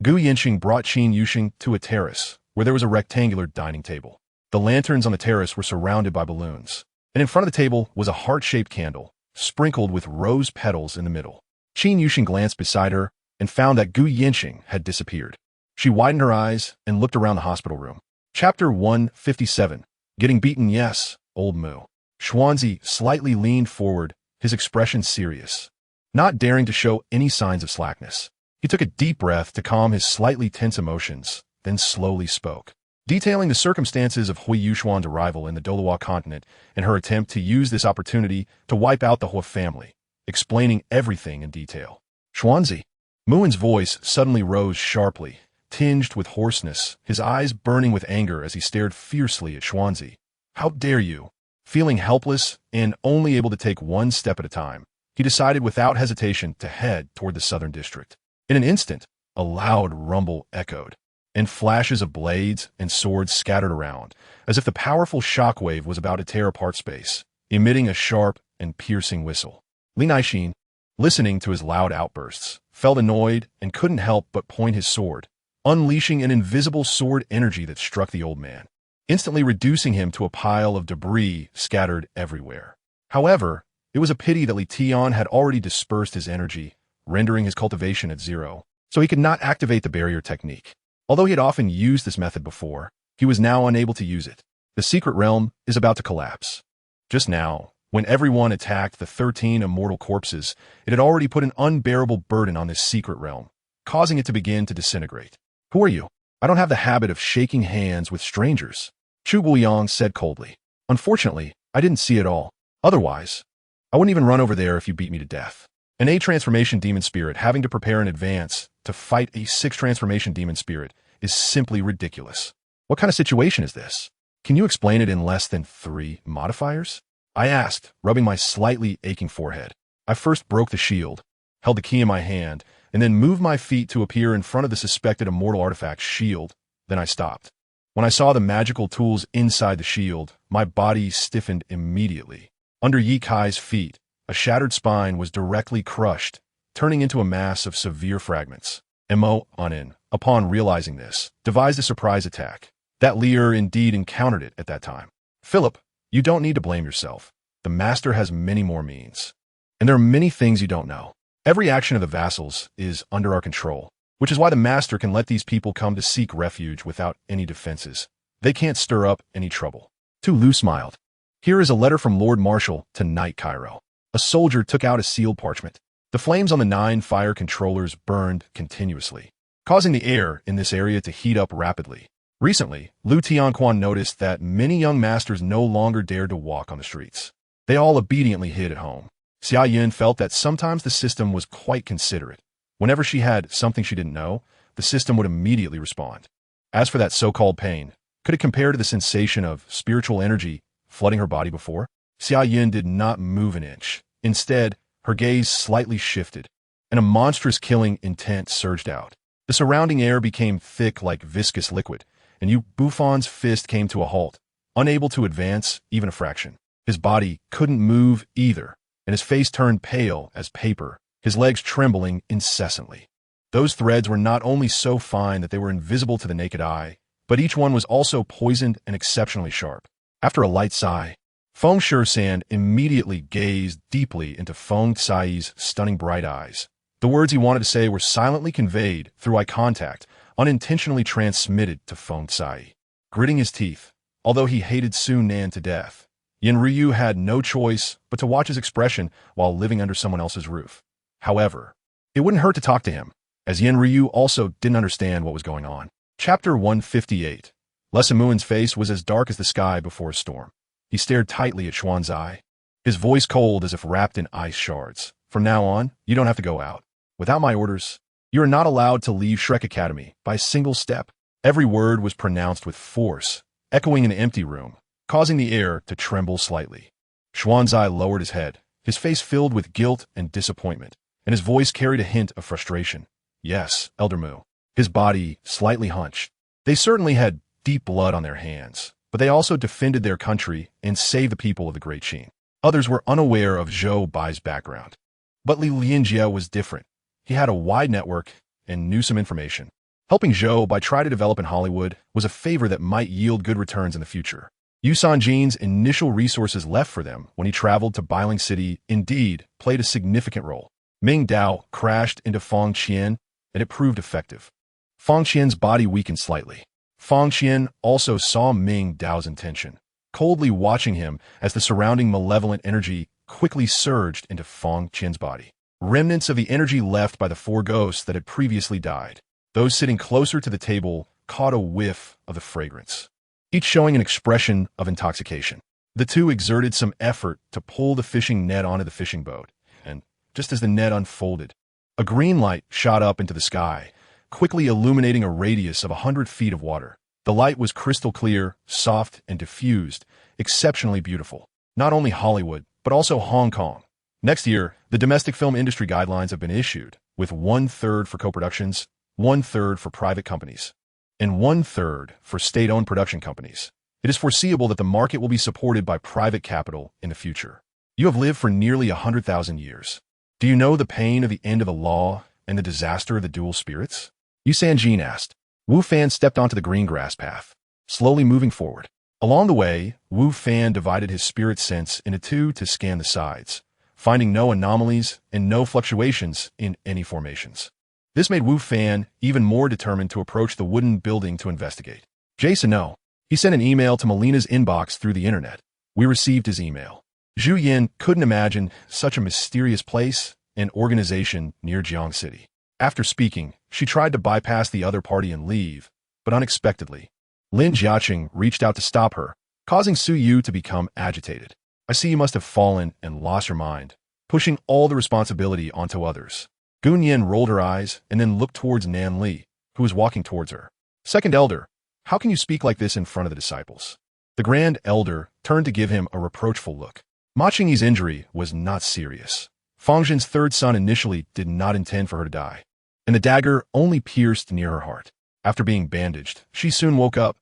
Gu Yanqing brought Qin Yuxing to a terrace, where there was a rectangular dining table. The lanterns on the terrace were surrounded by balloons, and in front of the table was a heart-shaped candle, sprinkled with rose petals in the middle. Qin Yuxing glanced beside her and found that Gu Yanqing had disappeared. She widened her eyes and looked around the hospital room. Chapter 157. Getting beaten, yes, old Mu. Xuanzi slightly leaned forward, his expression serious, not daring to show any signs of slackness. He took a deep breath to calm his slightly tense emotions, then slowly spoke, detailing the circumstances of Huo Yuxuan's arrival in the Douluo continent and her attempt to use this opportunity to wipe out the Huo family, explaining everything in detail. Xuanzi. Muin's voice suddenly rose sharply, tinged with hoarseness, his eyes burning with anger as he stared fiercely at Xuanzi. How dare you? Feeling helpless and only able to take one step at a time, he decided without hesitation to head toward the southern district. In an instant, a loud rumble echoed, and flashes of blades and swords scattered around, as if the powerful shockwave was about to tear apart space, emitting a sharp and piercing whistle. Li Naixin, listening to his loud outbursts, felt annoyed and couldn't help but point his sword, unleashing an invisible sword energy that struck the old man, instantly reducing him to a pile of debris scattered everywhere. However, it was a pity that Li Tian had already dispersed his energy, rendering his cultivation at 0, so he could not activate the barrier technique. Although he had often used this method before, he was now unable to use it. The secret realm is about to collapse. Just now, when everyone attacked the 13 immortal corpses, it had already put an unbearable burden on this secret realm, causing it to begin to disintegrate. Who are you? I don't have the habit of shaking hands with strangers, Chu Guoyang said coldly. Unfortunately, I didn't see it all. Otherwise, I wouldn't even run over there if you beat me to death. An A transformation demon spirit having to prepare in advance to fight a 6 transformation demon spirit is simply ridiculous. What kind of situation is this? Can you explain it in less than 3 modifiers? I asked, rubbing my slightly aching forehead. I first broke the shield, held the key in my hand, and then moved my feet to appear in front of the suspected immortal artifact's shield. Then I stopped. When I saw the magical tools inside the shield, my body stiffened immediately. Under Yi Kai's feet, a shattered spine was directly crushed, turning into a mass of severe fragments. Mo Unin, upon realizing this, devised a surprise attack. That Lear indeed encountered it at that time. Philip, you don't need to blame yourself. The master has many more means. And there are many things you don't know. Every action of the vassals is under our control, which is why the master can let these people come to seek refuge without any defenses. They can't stir up any trouble. Tu Lu smiled. Here is a letter from Lord Marshal to Knight Cairo. A soldier took out a sealed parchment. The flames on the 9 fire controllers burned continuously, causing the air in this area to heat up rapidly. Recently, Lu Tianquan noticed that many young masters no longer dared to walk on the streets. They all obediently hid at home. Xia Yin felt that sometimes the system was quite considerate. Whenever she had something she didn't know, the system would immediately respond. As for that so-called pain, could it compare to the sensation of spiritual energy flooding her body before? Xia Yin did not move an inch. Instead, her gaze slightly shifted, and a monstrous killing intent surged out. The surrounding air became thick like viscous liquid, and Yu Buffon's fist came to a halt, unable to advance even a fraction. His body couldn't move either, and his face turned pale as paper, his legs trembling incessantly. Those threads were not only so fine that they were invisible to the naked eye, but each one was also poisoned and exceptionally sharp. After a light sigh, Feng Shan immediately gazed deeply into Feng Cai's stunning bright eyes. The words he wanted to say were silently conveyed through eye contact, unintentionally transmitted to Feng Cai. Gritting his teeth, although he hated Su Nan to death, Yin Ryu had no choice but to watch his expression while living under someone else's roof. However, it wouldn't hurt to talk to him, as Yin Ryu also didn't understand what was going on. Chapter 158. Lesamuin's face was as dark as the sky before a storm. He stared tightly at Xuan's eye, his voice cold as if wrapped in ice shards. From now on, you don't have to go out. Without my orders, you are not allowed to leave Shrek Academy by a single step. Every word was pronounced with force, echoing an empty room, causing the air to tremble slightly. Xuan's eye lowered his head, his face filled with guilt and disappointment, and his voice carried a hint of frustration. Yes, Elder Mu. His body slightly hunched. They certainly had deep blood on their hands, but they also defended their country and saved the people of the Great Qin. Others were unaware of Zhou Bai's background. But Li Lianjie was different. He had a wide network and knew some information. Helping Zhou Bai try to develop in Hollywood was a favor that might yield good returns in the future. Yusan Jin's initial resources left for them when he traveled to Bailing City indeed played a significant role. Ming Dao crashed into Fang Qian, and it proved effective. Fang Qian's body weakened slightly. Fang Qian also saw Ming Dao's intention, coldly watching him as the surrounding malevolent energy quickly surged into Fang Qian's body. Remnants of the energy left by the 4 ghosts that had previously died. Those sitting closer to the table caught a whiff of the fragrance, each showing an expression of intoxication. The 2 exerted some effort to pull the fishing net onto the fishing boat, and just as the net unfolded, a green light shot up into the sky, quickly illuminating a radius of 100 feet of water. The light was crystal clear, soft, and diffused, exceptionally beautiful. Not only Hollywood, but also Hong Kong. Next year, the domestic film industry guidelines have been issued, with 1/3 for co-productions, 1/3 for private companies, and 1/3 for state-owned production companies. It is foreseeable that the market will be supported by private capital in the future. You have lived for nearly 100,000 years. Do you know the pain of the end of the law and the disaster of the dual spirits? Yusan Jin asked. Wu Fan stepped onto the green grass path, slowly moving forward. Along the way, Wu Fan divided his spirit sense into 2 to scan the sides, finding no anomalies and no fluctuations in any formations. This made Wu Fan even more determined to approach the wooden building to investigate. Jason, no. He sent an email to Melina's inbox through the internet. We received his email. Zhu Yin couldn't imagine such a mysterious place and organization near Jiang City. After speaking, she tried to bypass the other party and leave, but unexpectedly, Lin Jiaqing reached out to stop her, causing Su Yu to become agitated. I see you must have fallen and lost your mind. pushing all the responsibility onto others. Gun Yin rolled her eyes and then looked towards Nan Li, who was walking towards her. Second Elder, how can you speak like this in front of the disciples? The Grand Elder turned to give him a reproachful look. Ma Qingyi's injury was not serious. Fang Zhen's third son initially did not intend for her to die, and the dagger only pierced near her heart. After being bandaged, she soon woke up,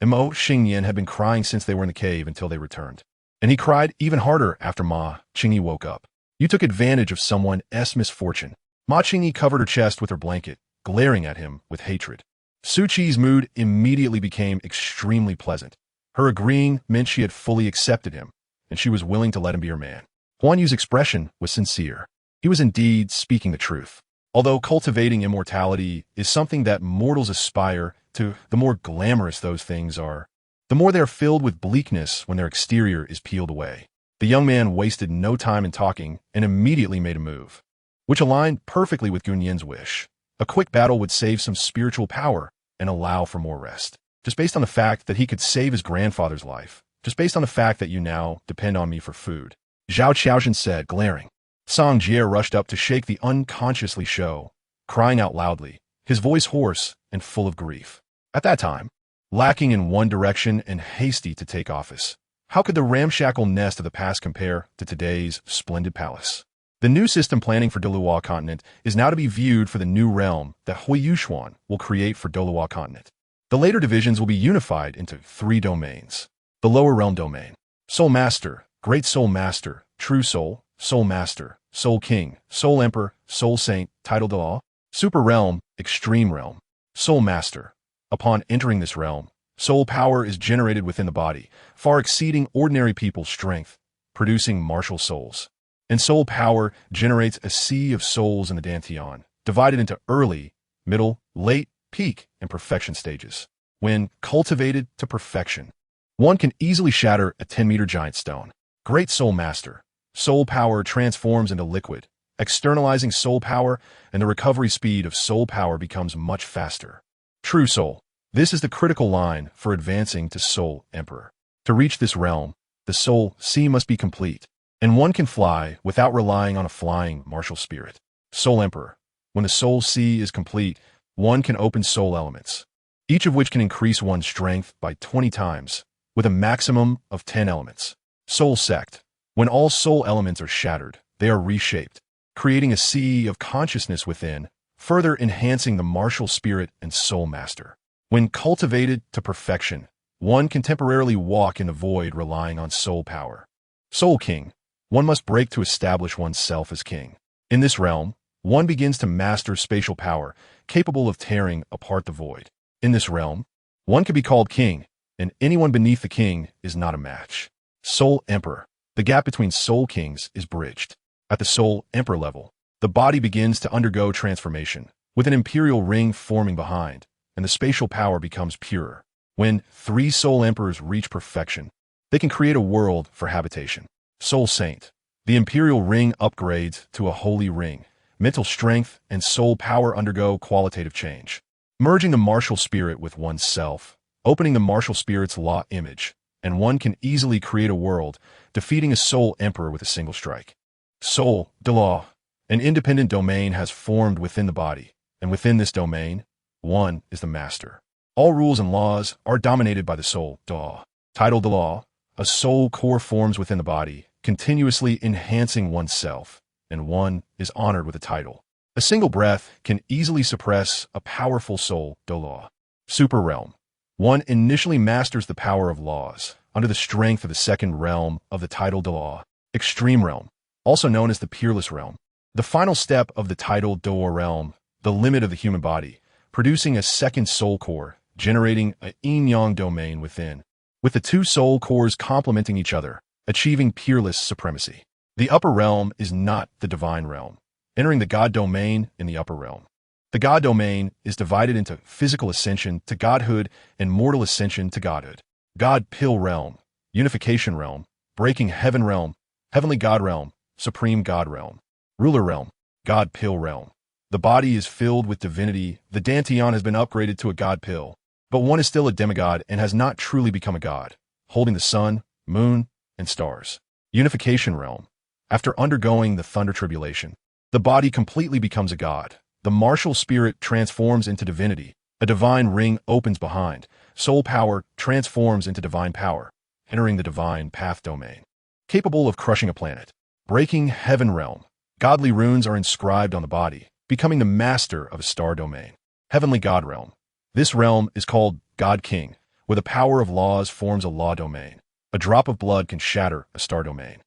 and Mo Xingyan had been crying since they were in the cave until they returned. And he cried even harder after Ma Qingyi woke up. You took advantage of someone's misfortune. Ma Qingyi covered her chest with her blanket, glaring at him with hatred. Su Qi's mood immediately became extremely pleasant. Her agreeing meant she had fully accepted him, and she was willing to let him be her man. Huan Yu's expression was sincere. He was indeed speaking the truth. Although cultivating immortality is something that mortals aspire to, the more glamorous those things are, the more they are filled with bleakness when their exterior is peeled away. The young man wasted no time in talking and immediately made a move, which aligned perfectly with Gun Yin's wish. A quick battle would save some spiritual power and allow for more rest. Just based on the fact that he could save his grandfather's life. Just based on the fact that you now depend on me for food. Zhao Qiaozhen said, glaring. Song Jie rushed up to shake the unconsciously show, crying out loudly, his voice hoarse and full of grief. At that time, lacking in one direction and hasty to take office, how could the ramshackle nest of the past compare to today's splendid palace? The new system planning for Douluo continent is now to be viewed for the new realm that Huo Yuxuan will create for Douluo continent. The later divisions will be unified into 3 domains. The lower realm domain, Soul Master, Great Soul Master, True Soul, Soul Master, Soul King, Soul Emperor, Soul Saint, Title Law, Super Realm, Extreme Realm, Soul Master. Upon entering this realm, soul power is generated within the body, far exceeding ordinary people's strength, producing martial souls. And soul power generates a sea of souls in the Dantian, divided into early, middle, late, peak, and perfection stages. When cultivated to perfection, one can easily shatter a 10-meter giant stone. Great Soul Master. Soul power transforms into liquid, externalizing soul power, and the recovery speed of soul power becomes much faster. True Soul. This is the critical line for advancing to Soul Emperor. To reach this realm, the Soul Sea must be complete, and one can fly without relying on a flying martial spirit. Soul Emperor. When the Soul Sea is complete, one can open soul elements, each of which can increase one's strength by 20 times, with a maximum of 10 elements. Soul Sect. When all soul elements are shattered, they are reshaped, creating a sea of consciousness within, further enhancing the martial spirit and soul master. When cultivated to perfection, one can temporarily walk in the void relying on soul power. Soul King. One must break to establish oneself as king. In this realm, one begins to master spatial power, capable of tearing apart the void. In this realm, one can be called king, and anyone beneath the king is not a match. Soul Emperor. The gap between soul kings is bridged. At the Soul Emperor level, the body begins to undergo transformation, with an imperial ring forming behind, and the spatial power becomes purer. When 3 Soul Emperors reach perfection, they can create a world for habitation. Soul Saint. The imperial ring upgrades to a holy ring. Mental strength and soul power undergo qualitative change, merging the martial spirit with oneself, opening the martial spirit's law image, and one can easily create a world, defeating a Soul Emperor with a single strike. Soul Douluo. An independent domain has formed within the body, and within this domain, one is the master. All rules and laws are dominated by the Soul Douluo. Title Douluo. A soul core forms within the body, continuously enhancing oneself, and one is honored with a title. A single breath can easily suppress a powerful Soul Douluo. Super Realm. One initially masters the power of laws, under the strength of the second realm of the title Douluo. Extreme Realm, also known as the Peerless Realm. The final step of the title Douluo realm, the limit of the human body, producing a second soul core, generating a yin-yang domain within, with the 2 soul cores complementing each other, achieving peerless supremacy. The upper realm is not the divine realm, entering the God domain in the upper realm. The God domain is divided into physical ascension to godhood and mortal ascension to godhood. God Pill Realm, Unification Realm, Breaking Heaven Realm, Heavenly God Realm, Supreme God Realm, Ruler Realm, God Pill Realm. The body is filled with divinity. The Dantian has been upgraded to a God Pill, but one is still a demigod and has not truly become a god, holding the sun, moon, and stars. Unification Realm. After undergoing the thunder tribulation, the body completely becomes a god. The martial spirit transforms into divinity. A divine ring opens behind. Soul power transforms into divine power, entering the divine path domain. Capable of crushing a planet. Breaking heaven realm. Godly runes are inscribed on the body, becoming the master of a star domain. Heavenly God realm. This realm is called God King, where the power of laws forms a law domain. A drop of blood can shatter a star domain.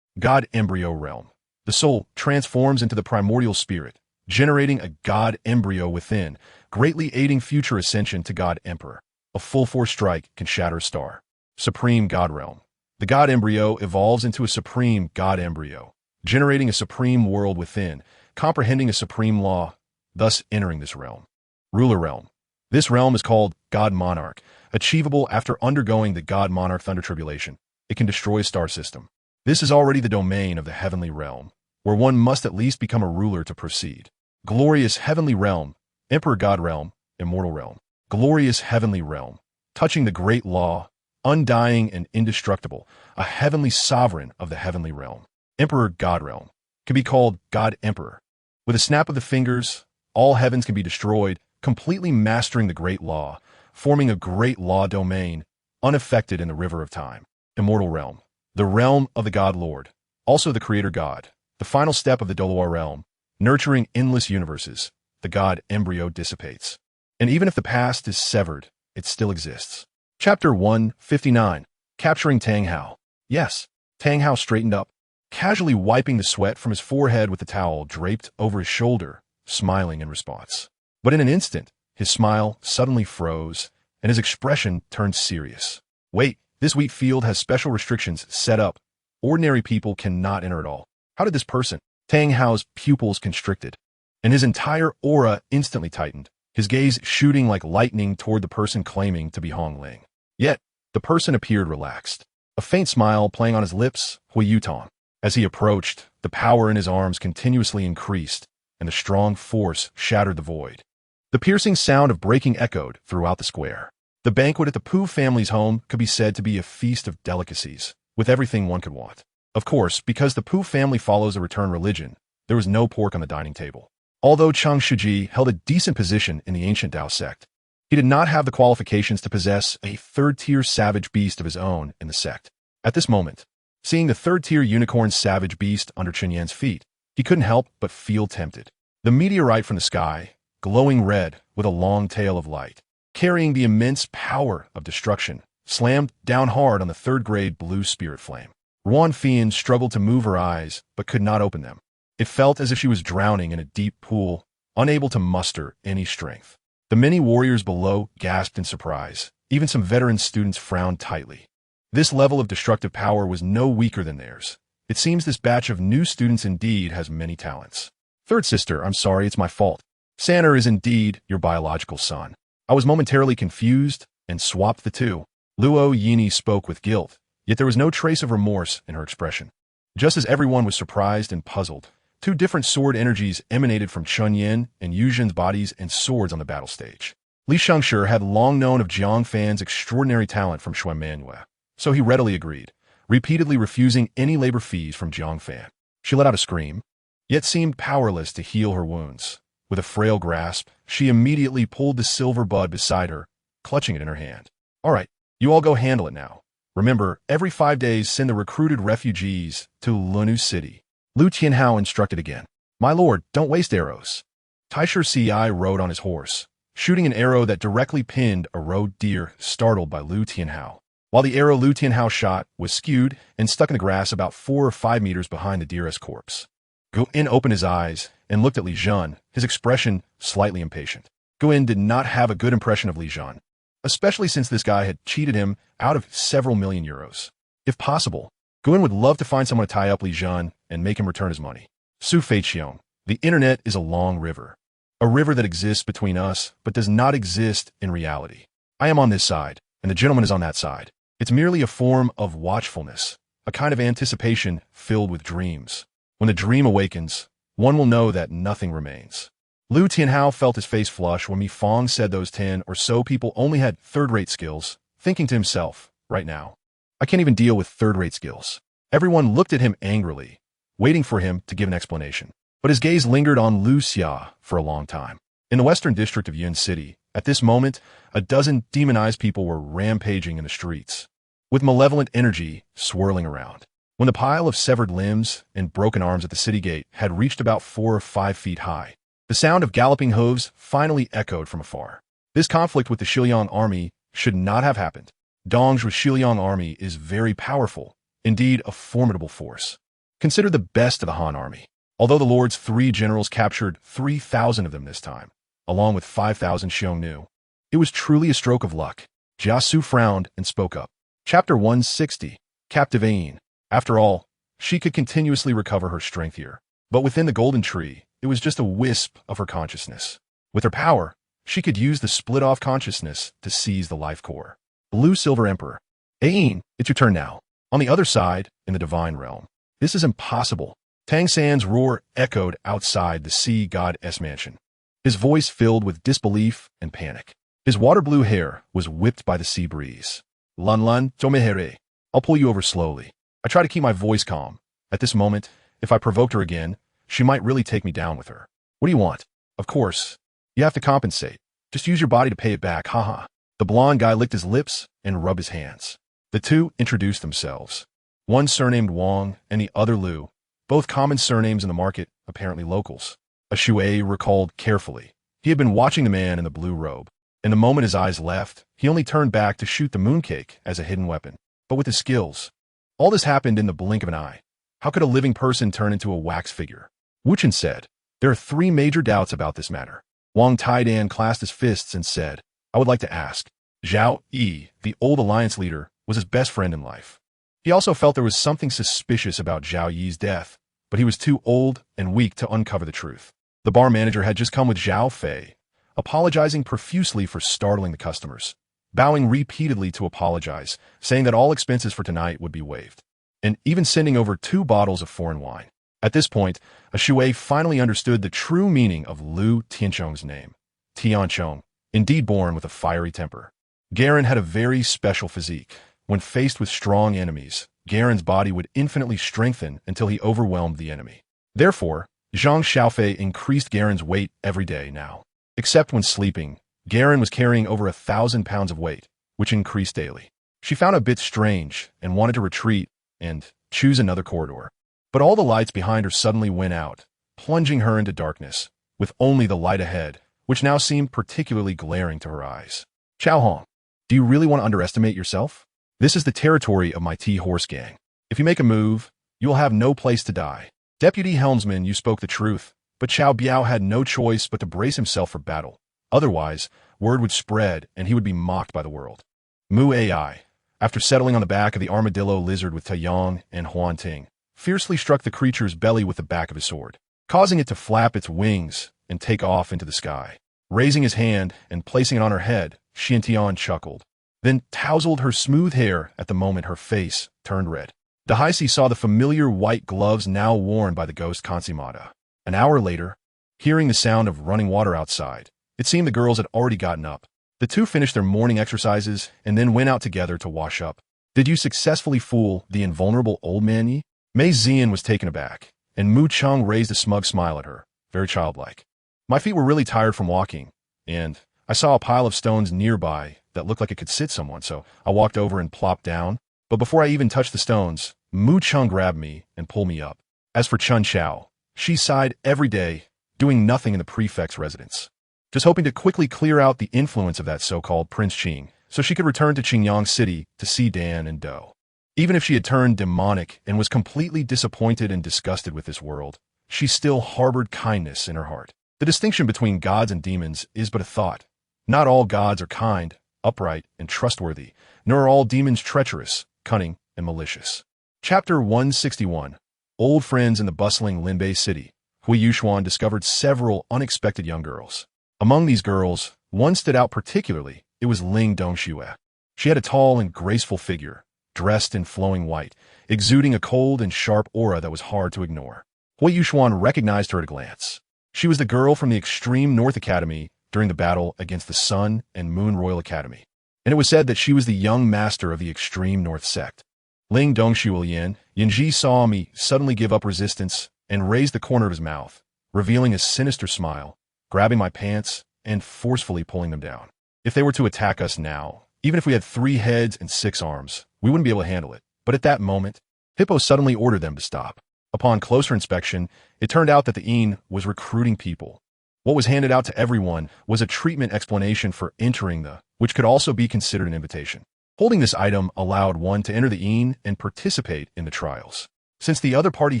God embryo realm. The soul transforms into the primordial spirit, generating a God embryo within, greatly aiding future ascension to God Emperor. A full force strike can shatter a star. Supreme God realm. The God embryo evolves into a supreme God embryo, generating a supreme world within, comprehending a supreme law, thus entering this realm. Ruler realm. This realm is called God Monarch, achievable after undergoing the God Monarch Thunder Tribulation. It can destroy a star system. This is already the domain of the heavenly realm, where one must at least become a ruler to proceed. Glorious heavenly realm, Emperor God realm, immortal realm. Glorious heavenly realm, touching the great law, undying and indestructible, a heavenly sovereign of the heavenly realm. Emperor God realm can be called God Emperor. With a snap of the fingers, all heavens can be destroyed, completely mastering the great law, forming a great law domain, unaffected in the river of time. Immortal realm, the realm of the God Lord, also the Creator God, the final step of the Douluo realm, nurturing endless universes. The God embryo dissipates. And even if the past is severed, it still exists. Chapter 159, Capturing Tang Hao. Yes, Tang Hao straightened up, casually wiping the sweat from his forehead with the towel draped over his shoulder, smiling in response. But in an instant, his smile suddenly froze, and his expression turned serious. Wait, this wheat field has special restrictions set up. Ordinary people cannot enter at all. How did this person? Tang Hao's pupils constricted, and his entire aura instantly tightened, his gaze shooting like lightning toward the person claiming to be Hong Ling. Yet, the person appeared relaxed, a faint smile playing on his lips, Huo Yuhao. As he approached, the power in his arms continuously increased, and the strong force shattered the void. The piercing sound of breaking echoed throughout the square. The banquet at the Pu family's home could be said to be a feast of delicacies, with everything one could want. Of course, because the Pu family follows a return religion, there was no pork on the dining table. Although Chang Shiji held a decent position in the ancient Dao sect, he did not have the qualifications to possess a third-tier savage beast of his own in the sect. At this moment, seeing the third-tier unicorn savage beast under Chen Yan's feet, he couldn't help but feel tempted. The meteorite from the sky, glowing red with a long tail of light, carrying the immense power of destruction, slammed down hard on the third-grade blue spirit flame. Ruan Fian struggled to move her eyes, but could not open them. It felt as if she was drowning in a deep pool, unable to muster any strength. The many warriors below gasped in surprise. Even some veteran students frowned tightly. This level of destructive power was no weaker than theirs. It seems this batch of new students indeed has many talents. Third sister, I'm sorry, it's my fault. Sanner is indeed your biological son. I was momentarily confused and swapped the two. Luo Yini spoke with guilt, yet there was no trace of remorse in her expression. Just as everyone was surprised and puzzled, two different sword energies emanated from Chun Yin and Yu Zhen's bodies and swords on the battle stage. Li Shangshi had long known of Jiang Fan's extraordinary talent from Xuan Manhua, so he readily agreed, repeatedly refusing any labor fees from Jiang Fan. She let out a scream, yet seemed powerless to heal her wounds. With a frail grasp, she immediately pulled the silver bud beside her, clutching it in her hand. All right, you all go handle it now. Remember, every 5 days send the recruited refugees to Lunu City. Lu Tianhao instructed again. My lord, don't waste arrows. Taisher Ci rode on his horse, shooting an arrow that directly pinned a roe deer startled by Lu Tianhao. While the arrow Lu Tianhao shot was skewed and stuck in the grass about 4 or 5 meters behind the deer's corpse. Guin opened his eyes and looked at Li Zhan, his expression slightly impatient. Guin did not have a good impression of Li Zhan, especially since this guy had cheated him out of several million euros. If possible, Guin would love to find someone to tie up Li Zhan and make him return his money. Su Feiqiong, the internet is a long river. A river that exists between us, but does not exist in reality. I am on this side, and the gentleman is on that side. It's merely a form of watchfulness, a kind of anticipation filled with dreams. When the dream awakens, one will know that nothing remains. Lu Tianhao felt his face flush when Mi Fong said those 10 or so people only had third-rate skills, thinking to himself, right now, I can't even deal with third-rate skills. Everyone looked at him angrily, waiting for him to give an explanation. But his gaze lingered on Lu Xia for a long time. In the western district of Yun City, at this moment, a dozen demonized people were rampaging in the streets, with malevolent energy swirling around. When the pile of severed limbs and broken arms at the city gate had reached about 4 or 5 feet high, the sound of galloping hooves finally echoed from afar. This conflict with the Xiliang army should not have happened. Dongzhu's Xiliang army is very powerful, indeed a formidable force, considered the best of the Han army. Although the Lord's 3 generals captured 3,000 of them this time, along with 5,000 Xiongnu, it was truly a stroke of luck. Jia Su frowned and spoke up. Chapter 160, Captivating. After all, she could continuously recover her strength here. But within the golden tree, it was just a wisp of her consciousness. With her power, she could use the split-off consciousness to seize the life core. Blue Silver Emperor. Ain, it's your turn now. On the other side, in the divine realm. This is impossible. Tang San's roar echoed outside the sea god's mansion. His voice filled with disbelief and panic. His water-blue hair was whipped by the sea breeze. Lun Lun, Tomehere. I'll pull you over slowly. I try to keep my voice calm. At this moment, if I provoked her again, she might really take me down with her. What do you want? Of course, you have to compensate. Just use your body to pay it back, haha. The blonde guy licked his lips and rubbed his hands. The two introduced themselves. One surnamed Wang and the other Liu, both common surnames in the market, apparently locals. A Shui recalled carefully. He had been watching the man in the blue robe, and the moment his eyes left, he only turned back to shoot the mooncake as a hidden weapon. But with his skills, all this happened in the blink of an eye. How could a living person turn into a wax figure? Wuchen said, there are 3 major doubts about this matter. Wang Taidan clasped his fists and said, I would like to ask. Zhao Yi, the old alliance leader, was his best friend in life. He also felt there was something suspicious about Zhao Yi's death, but he was too old and weak to uncover the truth. The bar manager had just come with Zhao Fei, apologizing profusely for startling the customers, bowing repeatedly to apologize, saying that all expenses for tonight would be waived, and even sending over 2 bottles of foreign wine. At this point, a Shui finally understood the true meaning of Lu Tianchong's name, Tianchong, indeed born with a fiery temper. Garen had a very special physique. When faced with strong enemies, Garen's body would infinitely strengthen until he overwhelmed the enemy. Therefore, Zhang Xiaofei increased Garen's weight every day now. Except when sleeping, Garen was carrying over 1,000 pounds of weight, which increased daily. She found it a bit strange and wanted to retreat and choose another corridor. But all the lights behind her suddenly went out, plunging her into darkness, with only the light ahead, which now seemed particularly glaring to her eyes. Chao Hong, do you really want to underestimate yourself? This is the territory of my T-Horse gang. If you make a move, you will have no place to die. Deputy Helmsman, you spoke the truth, but Xiao Biao had no choice but to brace himself for battle. Otherwise, word would spread and he would be mocked by the world. Mu Ai, after settling on the back of the armadillo lizard with Taiyang and Huan Ting, fiercely struck the creature's belly with the back of his sword, causing it to flap its wings and take off into the sky. Raising his hand and placing it on her head, Xiantian chuckled, then tousled her smooth hair at the moment her face turned red. Dahaisi saw the familiar white gloves now worn by the ghost Kansimata. An hour later, hearing the sound of running water outside, it seemed the girls had already gotten up. The two finished their morning exercises and then went out together to wash up. Did you successfully fool the invulnerable old man Yi? Mei Zian was taken aback, and Mu Cheng raised a smug smile at her, very childlike. My feet were really tired from walking, and I saw a pile of stones nearby that looked like it could sit someone, so I walked over and plopped down. But before I even touched the stones, Mu Cheng grabbed me and pulled me up. As for Chun Chao, she sighed every day, doing nothing in the prefect's residence, just hoping to quickly clear out the influence of that so-called Prince Qing, so she could return to Qingyang City to see Dan and Do. Even if she had turned demonic and was completely disappointed and disgusted with this world, she still harbored kindness in her heart. The distinction between gods and demons is but a thought. Not all gods are kind, upright, and trustworthy, nor are all demons treacherous, cunning, and malicious. Chapter 161. Old friends in the bustling Linbei city. Huo Yuxuan discovered several unexpected young girls. Among these girls, one stood out particularly. It was Ling Dongxue. She had a tall and graceful figure, dressed in flowing white, exuding a cold and sharp aura that was hard to ignore. Huo Yuxuan recognized her at a glance. She was the girl from the Extreme North Academy during the battle against the Sun and Moon Royal Academy, and it was said that she was the young master of the Extreme North sect. Ling Dongxue Yan, Yanji saw me suddenly give up resistance and raise the corner of his mouth, revealing a sinister smile, grabbing my pants and forcefully pulling them down. If they were to attack us now, even if we had 3 heads and 6 arms, we wouldn't be able to handle it. But at that moment, Hippo suddenly ordered them to stop. Upon closer inspection, it turned out that the Een was recruiting people. What was handed out to everyone was a treatment explanation for entering which could also be considered an invitation. Holding this item allowed one to enter the Een and participate in the trials. Since the other party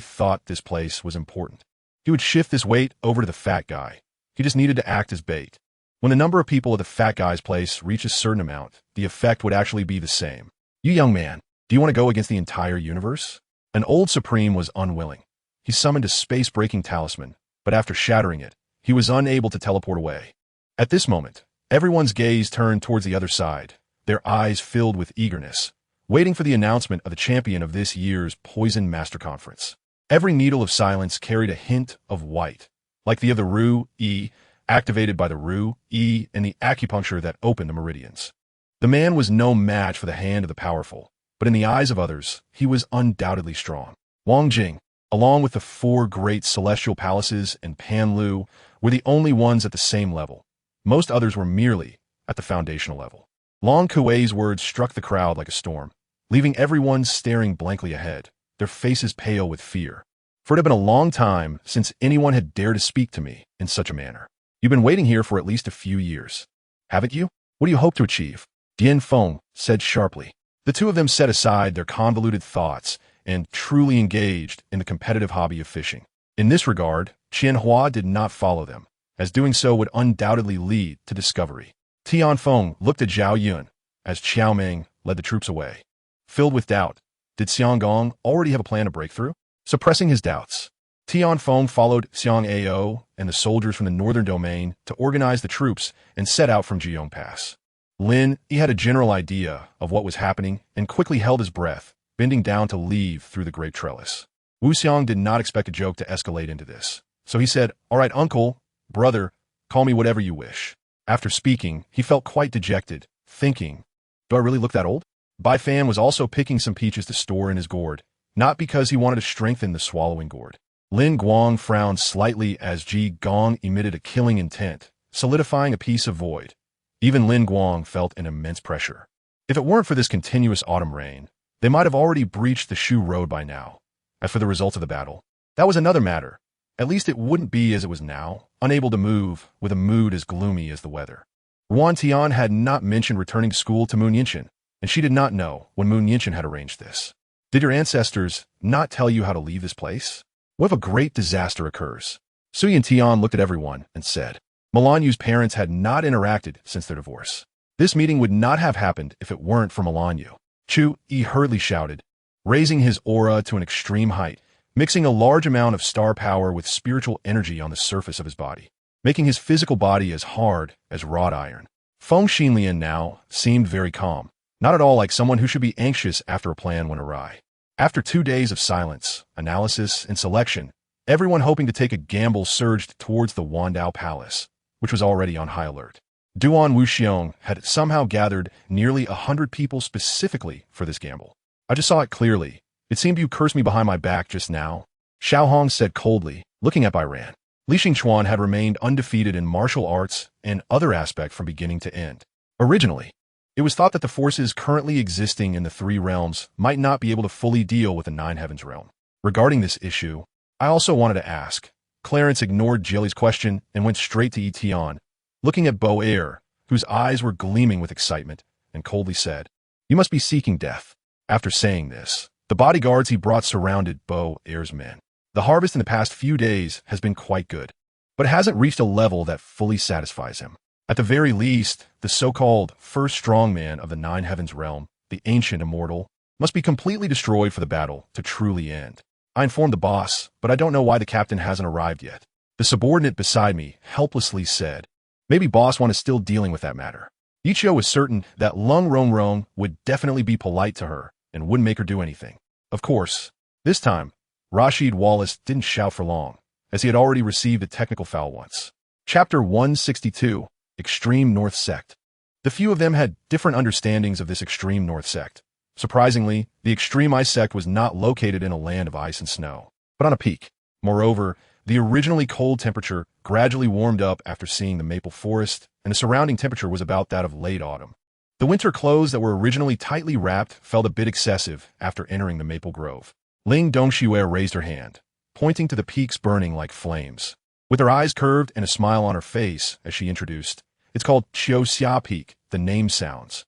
thought this place was important, he would shift this weight over to the fat guy. He just needed to act as bait. When the number of people at the fat guy's place reached a certain amount, the effect would actually be the same. You young man, do you want to go against the entire universe? An old Supreme was unwilling. He summoned a space-breaking talisman, but after shattering it, he was unable to teleport away. At this moment, everyone's gaze turned towards the other side, their eyes filled with eagerness, waiting for the announcement of the champion of this year's Poison Master Conference. Every needle of silence carried a hint of white, like the of the Ru E, activated by the Ru E and the acupuncture that opened the meridians. The man was no match for the hand of the powerful, but in the eyes of others, he was undoubtedly strong. Wang Jing, along with the 4 great celestial palaces and Panlu, were the only ones at the same level. Most others were merely at the foundational level. Long Kuei's words struck the crowd like a storm, leaving everyone staring blankly ahead, their faces pale with fear. For it had been a long time since anyone had dared to speak to me in such a manner. You've been waiting here for at least a few years, haven't you? What do you hope to achieve? Dian Feng said sharply. The two of them set aside their convoluted thoughts and truly engaged in the competitive hobby of fishing. In this regard, Qianhua did not follow them, as doing so would undoubtedly lead to discovery. Tianfeng looked at Zhao Yun as Qiao Ming led the troops away. Filled with doubt, did Xiang Gong already have a plan to break through? Suppressing his doubts, Tianfeng followed Xiang Ao and the soldiers from the northern domain to organize the troops and set out from Jiong Pass. Lin, he had a general idea of what was happening and quickly held his breath, bending down to leave through the great trellis. Wu Xiang did not expect a joke to escalate into this, so he said, "All right, uncle, brother, call me whatever you wish." After speaking, he felt quite dejected, thinking, do I really look that old? Bai Fan was also picking some peaches to store in his gourd, not because he wanted to strengthen the swallowing gourd. Lin Guang frowned slightly as Ji Gong emitted a killing intent, solidifying a piece of void. Even Lin Guang felt an immense pressure. If it weren't for this continuous autumn rain, they might have already breached the Shu Road by now. As for the results of the battle, that was another matter. At least it wouldn't be as it was now, unable to move, with a mood as gloomy as the weather. Ruan Tian had not mentioned returning to school to Moon Yinshin, and she did not know when Moon Yinshin had arranged this. Did your ancestors not tell you how to leave this place? What if a great disaster occurs? Suyin Tian looked at everyone and said, Milan Yu's parents had not interacted since their divorce. This meeting would not have happened if it weren't for Milan Yu. Chu Yi hurriedly shouted, raising his aura to an extreme height, mixing a large amount of star power with spiritual energy on the surface of his body, making his physical body as hard as wrought iron. Feng Xinlian now seemed very calm, not at all like someone who should be anxious after a plan went awry. After 2 days of silence, analysis, and selection, everyone hoping to take a gamble surged towards the Wandao Palace, which was already on high alert. Duan Wuxiong had somehow gathered nearly 100 people specifically for this gamble. I just saw it clearly. It seemed you cursed me behind my back just now. Xiao Hong said coldly, looking at Bairan. Li Xingchuan had remained undefeated in martial arts and other aspects from beginning to end. Originally, it was thought that the forces currently existing in the 3 realms might not be able to fully deal with the 9 Heavens realm. Regarding this issue, I also wanted to ask. Clarence ignored Jilly's question and went straight to Yi Tian, looking at Bo Air, whose eyes were gleaming with excitement, and coldly said, You must be seeking death. After saying this, the bodyguards he brought surrounded Bo Air's men. The harvest in the past few days has been quite good, but it hasn't reached a level that fully satisfies him. At the very least, the so-called first strongman of the 9 Heavens realm, the ancient immortal, must be completely destroyed for the battle to truly end. I informed the boss, but I don't know why the captain hasn't arrived yet. The subordinate beside me helplessly said, Maybe boss one is still dealing with that matter. Ichio was certain that Lung Rong would definitely be polite to her and wouldn't make her do anything. Of course, this time, Rashid Wallace didn't shout for long, as he had already received a technical foul once. Chapter 162, Extreme North Sect. The few of them had different understandings of this extreme North Sect, Surprisingly, the extreme ice sect was not located in a land of ice and snow, but on a peak. Moreover, the originally cold temperature gradually warmed up after seeing the maple forest, and the surrounding temperature was about that of late autumn. The winter clothes that were originally tightly wrapped felt a bit excessive after entering the maple grove. Ling Dongxue raised her hand, pointing to the peaks burning like flames. With her eyes curved and a smile on her face as she introduced, "It's called Qiuxia Peak, the name sounds."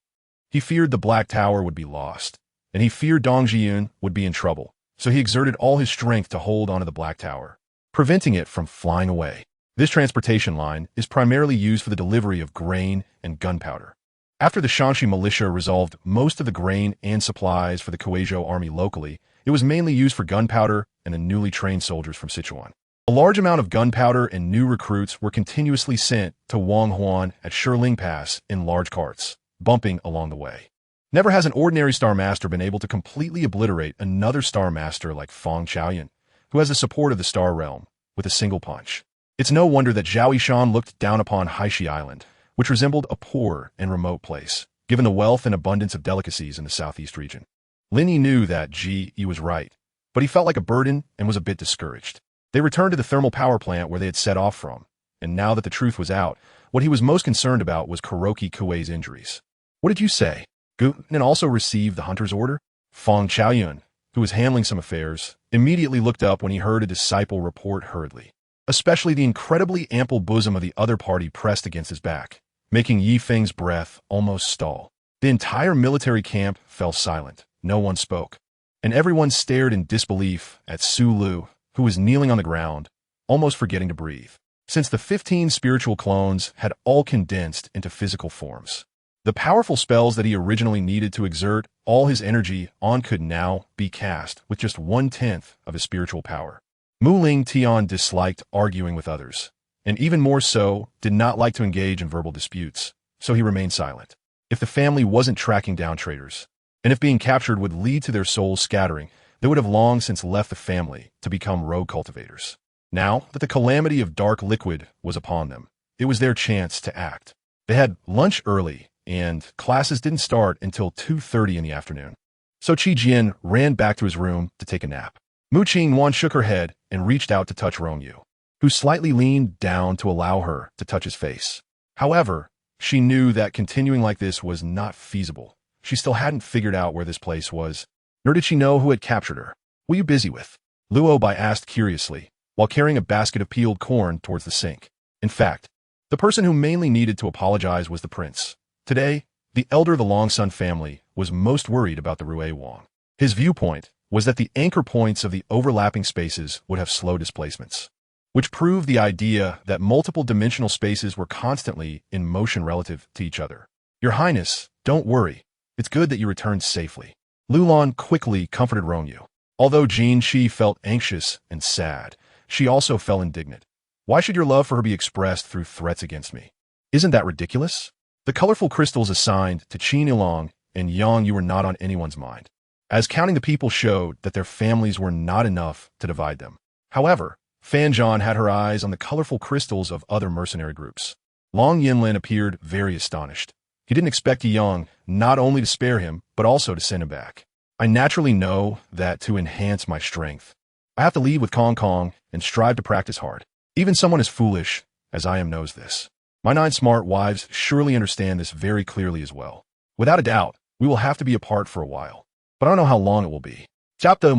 He feared the Black Tower would be lost, and he feared Dongjiyun would be in trouble, so he exerted all his strength to hold onto the Black Tower, preventing it from flying away. This transportation line is primarily used for the delivery of grain and gunpowder. After the Shanxi militia resolved most of the grain and supplies for the Kueizhou army locally, it was mainly used for gunpowder and the newly trained soldiers from Sichuan. A large amount of gunpowder and new recruits were continuously sent to Wanghuan at Shiling Pass in large carts, bumping along the way. Never has an ordinary Star Master been able to completely obliterate another Star Master like Feng Chaoyan, who has the support of the Star Realm, with a single punch. It's no wonder that Zhao Yishan looked down upon Haishi Island, which resembled a poor and remote place, given the wealth and abundance of delicacies in the southeast region. Lin Yi knew that Ji was right, but he felt like a burden and was a bit discouraged. They returned to the thermal power plant where they had set off from, and now that the truth was out, what he was most concerned about was Kuroki Kuei's injuries. "What did you say?" Guten also received the hunter's order. Feng Chaoyun, who was handling some affairs, immediately looked up when he heard a disciple report hurriedly. Especially the incredibly ample bosom of the other party pressed against his back, making Yi Feng's breath almost stall. The entire military camp fell silent. No one spoke, and everyone stared in disbelief at Su Lu, who was kneeling on the ground, almost forgetting to breathe, since the 15 spiritual clones had all condensed into physical forms. The powerful spells that he originally needed to exert all his energy on could now be cast with just 1/10 of his spiritual power. Mu Ling Tian disliked arguing with others, and even more so, did not like to engage in verbal disputes, so he remained silent. If the family wasn't tracking down traitors, and if being captured would lead to their souls scattering, they would have long since left the family to become rogue cultivators. Now that the calamity of dark liquid was upon them, it was their chance to act. They had lunch early, and classes didn't start until 2:30 in the afternoon. So Qi Jian ran back to his room to take a nap. Mu Qingwan shook her head and reached out to touch Rongyu, who slightly leaned down to allow her to touch his face. However, she knew that continuing like this was not feasible. She still hadn't figured out where this place was, nor did she know who had captured her. "What are you busy with?" Luo Bai asked curiously, while carrying a basket of peeled corn towards the sink. In fact, the person who mainly needed to apologize was the prince. Today, the elder of the Longsun family was most worried about the Rue Wang. His viewpoint was that the anchor points of the overlapping spaces would have slow displacements, which proved the idea that multiple dimensional spaces were constantly in motion relative to each other. "Your Highness, don't worry. It's good that you returned safely." Lulan quickly comforted Rongyu. Although Jin Shi felt anxious and sad, she also felt indignant. "Why should your love for her be expressed through threats against me? Isn't that ridiculous?" The colorful crystals assigned to Qin Yilong and Yang Yu were not on anyone's mind, as counting the people showed that their families were not enough to divide them. However, Fan Zhan had her eyes on the colorful crystals of other mercenary groups. Long Yinlin appeared very astonished. He didn't expect Yang not only to spare him, but also to send him back. "I naturally know that to enhance my strength, I have to lead with Kong Kong and strive to practice hard. Even someone as foolish as I am knows this. My 9 smart wives surely understand this very clearly as well. Without a doubt, we will have to be apart for a while, but I don't know how long it will be." After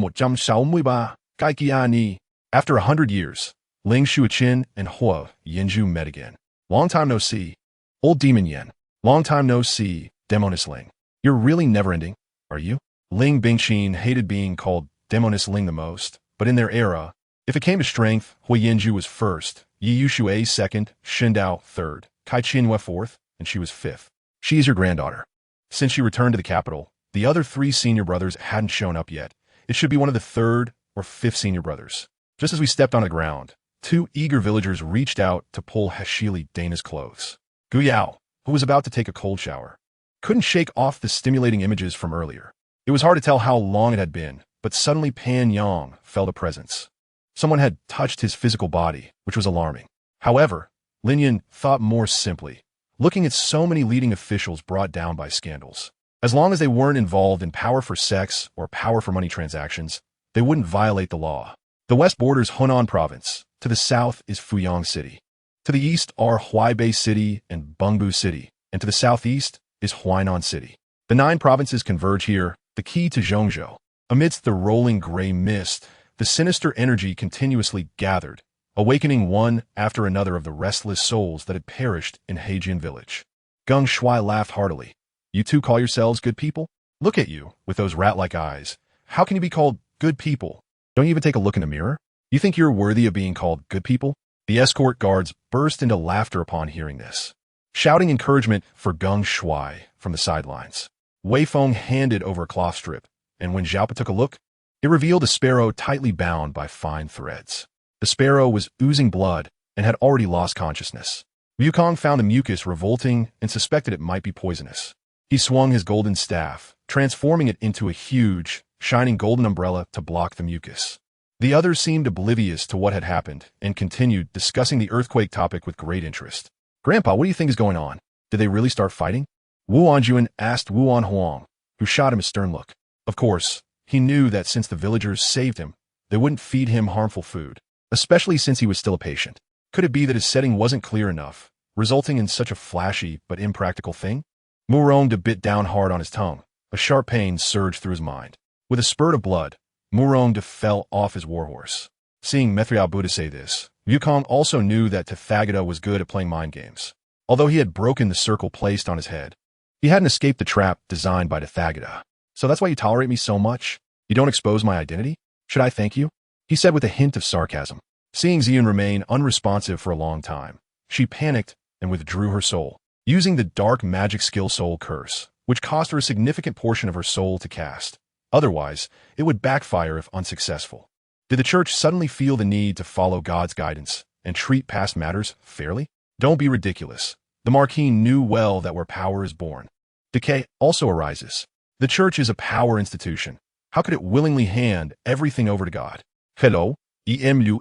100 years, Ling Shuoqin and Huo Yinzhu met again. "Long time no see. Old Demon Yen. Long time no see, Demonis Ling. You're really never-ending, are you?" Ling Bingqin hated being called Demonis Ling the most, but in their era, if it came to strength, Huo Yinzhu was first, Yi Yuxue second, Shindao third, Kai Qinhua fourth, and she was fifth. "She is your granddaughter." Since she returned to the capital, the other 3 senior brothers hadn't shown up yet. It should be one of the 3rd or 5th senior brothers. Just as we stepped on the ground, 2 eager villagers reached out to pull Hashili Dana's clothes. Gu Yao, who was about to take a cold shower, couldn't shake off the stimulating images from earlier. It was hard to tell how long it had been, but suddenly Pan Yang felt a presence. Someone had touched his physical body, which was alarming. However, Lin Yin thought more simply, looking at so many leading officials brought down by scandals. As long as they weren't involved in power for sex or power for money transactions, they wouldn't violate the law. The west borders Hunan Province. To the south is Fuyang City. To the east are Huaibei City and Bengbu City, and to the southeast is Huainan City. The 9 provinces converge here, the key to Zhongzhou. Amidst the rolling gray mist, the sinister energy continuously gathered, awakening one after another of the restless souls that had perished in Heijian village. Geng Shuai laughed heartily. You two call yourselves good people? Look at you, with those rat-like eyes. How can you be called good people? Don't you even take a look in the mirror? You think you're worthy of being called good people? The escort guards burst into laughter upon hearing this, shouting encouragement for Geng Shuai from the sidelines. Wei Feng handed over a cloth strip, and when Xiaopa took a look, it revealed a sparrow tightly bound by fine threads. The sparrow was oozing blood and had already lost consciousness. Wukong found the mucus revolting and suspected it might be poisonous. He swung his golden staff, transforming it into a huge, shining golden umbrella to block the mucus. The others seemed oblivious to what had happened and continued discussing the earthquake topic with great interest. Grandpa, what do you think is going on? Did they really start fighting? Wu Anjuan asked Wu Anhuang, who shot him a stern look. Of course, he knew that since the villagers saved him, they wouldn't feed him harmful food, especially since he was still a patient. Could it be that his setting wasn't clear enough, resulting in such a flashy but impractical thing? Murong bit down hard on his tongue. A sharp pain surged through his mind. With a spurt of blood, Murong fell off his warhorse. Seeing Mithriao Buddha say this, Wukong also knew that Tathagata was good at playing mind games. Although he had broken the circle placed on his head, he hadn't escaped the trap designed by Tathagata. So that's why you tolerate me so much? You don't expose my identity? Should I thank you? He said with a hint of sarcasm. Seeing Xian remain unresponsive for a long time, she panicked and withdrew her soul, using the dark magic skill soul curse, which cost her a significant portion of her soul to cast. Otherwise, it would backfire if unsuccessful. Did the church suddenly feel the need to follow God's guidance and treat past matters fairly? Don't be ridiculous. The Marquis knew well that where power is born, decay also arises. The church is a power institution. How could it willingly hand everything over to God? Hello, EMU.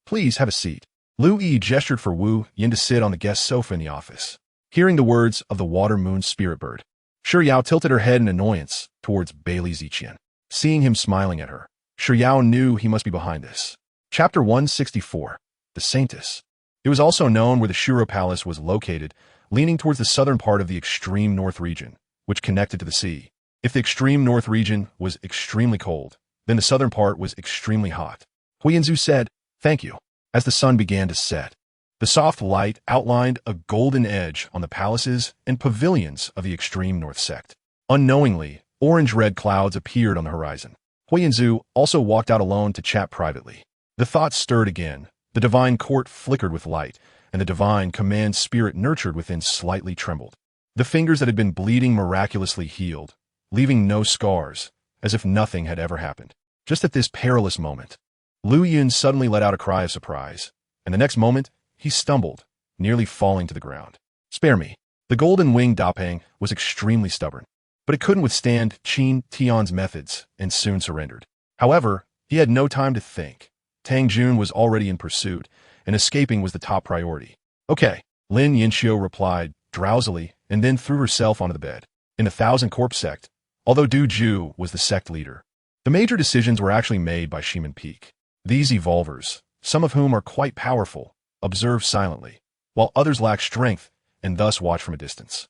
Please have a seat. Lu Yi gestured for Wu Yin to sit on the guest sofa in the office. Hearing the words of the water moon spirit bird, Shi Yao tilted her head in annoyance towards Bailey Ziqian. Seeing him smiling at her, Shi Yao knew he must be behind this. Chapter 164. The Saintess. It was also known where the Shuro Palace was located, leaning towards the southern part of the extreme north region, which connected to the sea. If the extreme north region was extremely cold, then the southern part was extremely hot. Huiyanzu said, "Thank you." As the sun began to set, the soft light outlined a golden edge on the palaces and pavilions of the extreme north sect. Unknowingly, orange-red clouds appeared on the horizon. Huiyanzu also walked out alone to chat privately. The thoughts stirred again. The divine court flickered with light, and the divine command spirit nurtured within slightly trembled. The fingers that had been bleeding miraculously healed, leaving no scars, as if nothing had ever happened. Just at this perilous moment, Lu Yun suddenly let out a cry of surprise, and the next moment, he stumbled, nearly falling to the ground. Spare me. The golden-winged Dapeng was extremely stubborn, but it couldn't withstand Qin Tian's methods and soon surrendered. However, he had no time to think. Tang Jun was already in pursuit, and escaping was the top priority. Okay, Lin Yinxiu replied drowsily and then threw herself onto the bed. In the Thousand Corpse sect, although Du Ju was the sect leader, the major decisions were actually made by Shiman Peak. These evolvers, some of whom are quite powerful, observe silently, while others lack strength and thus watch from a distance.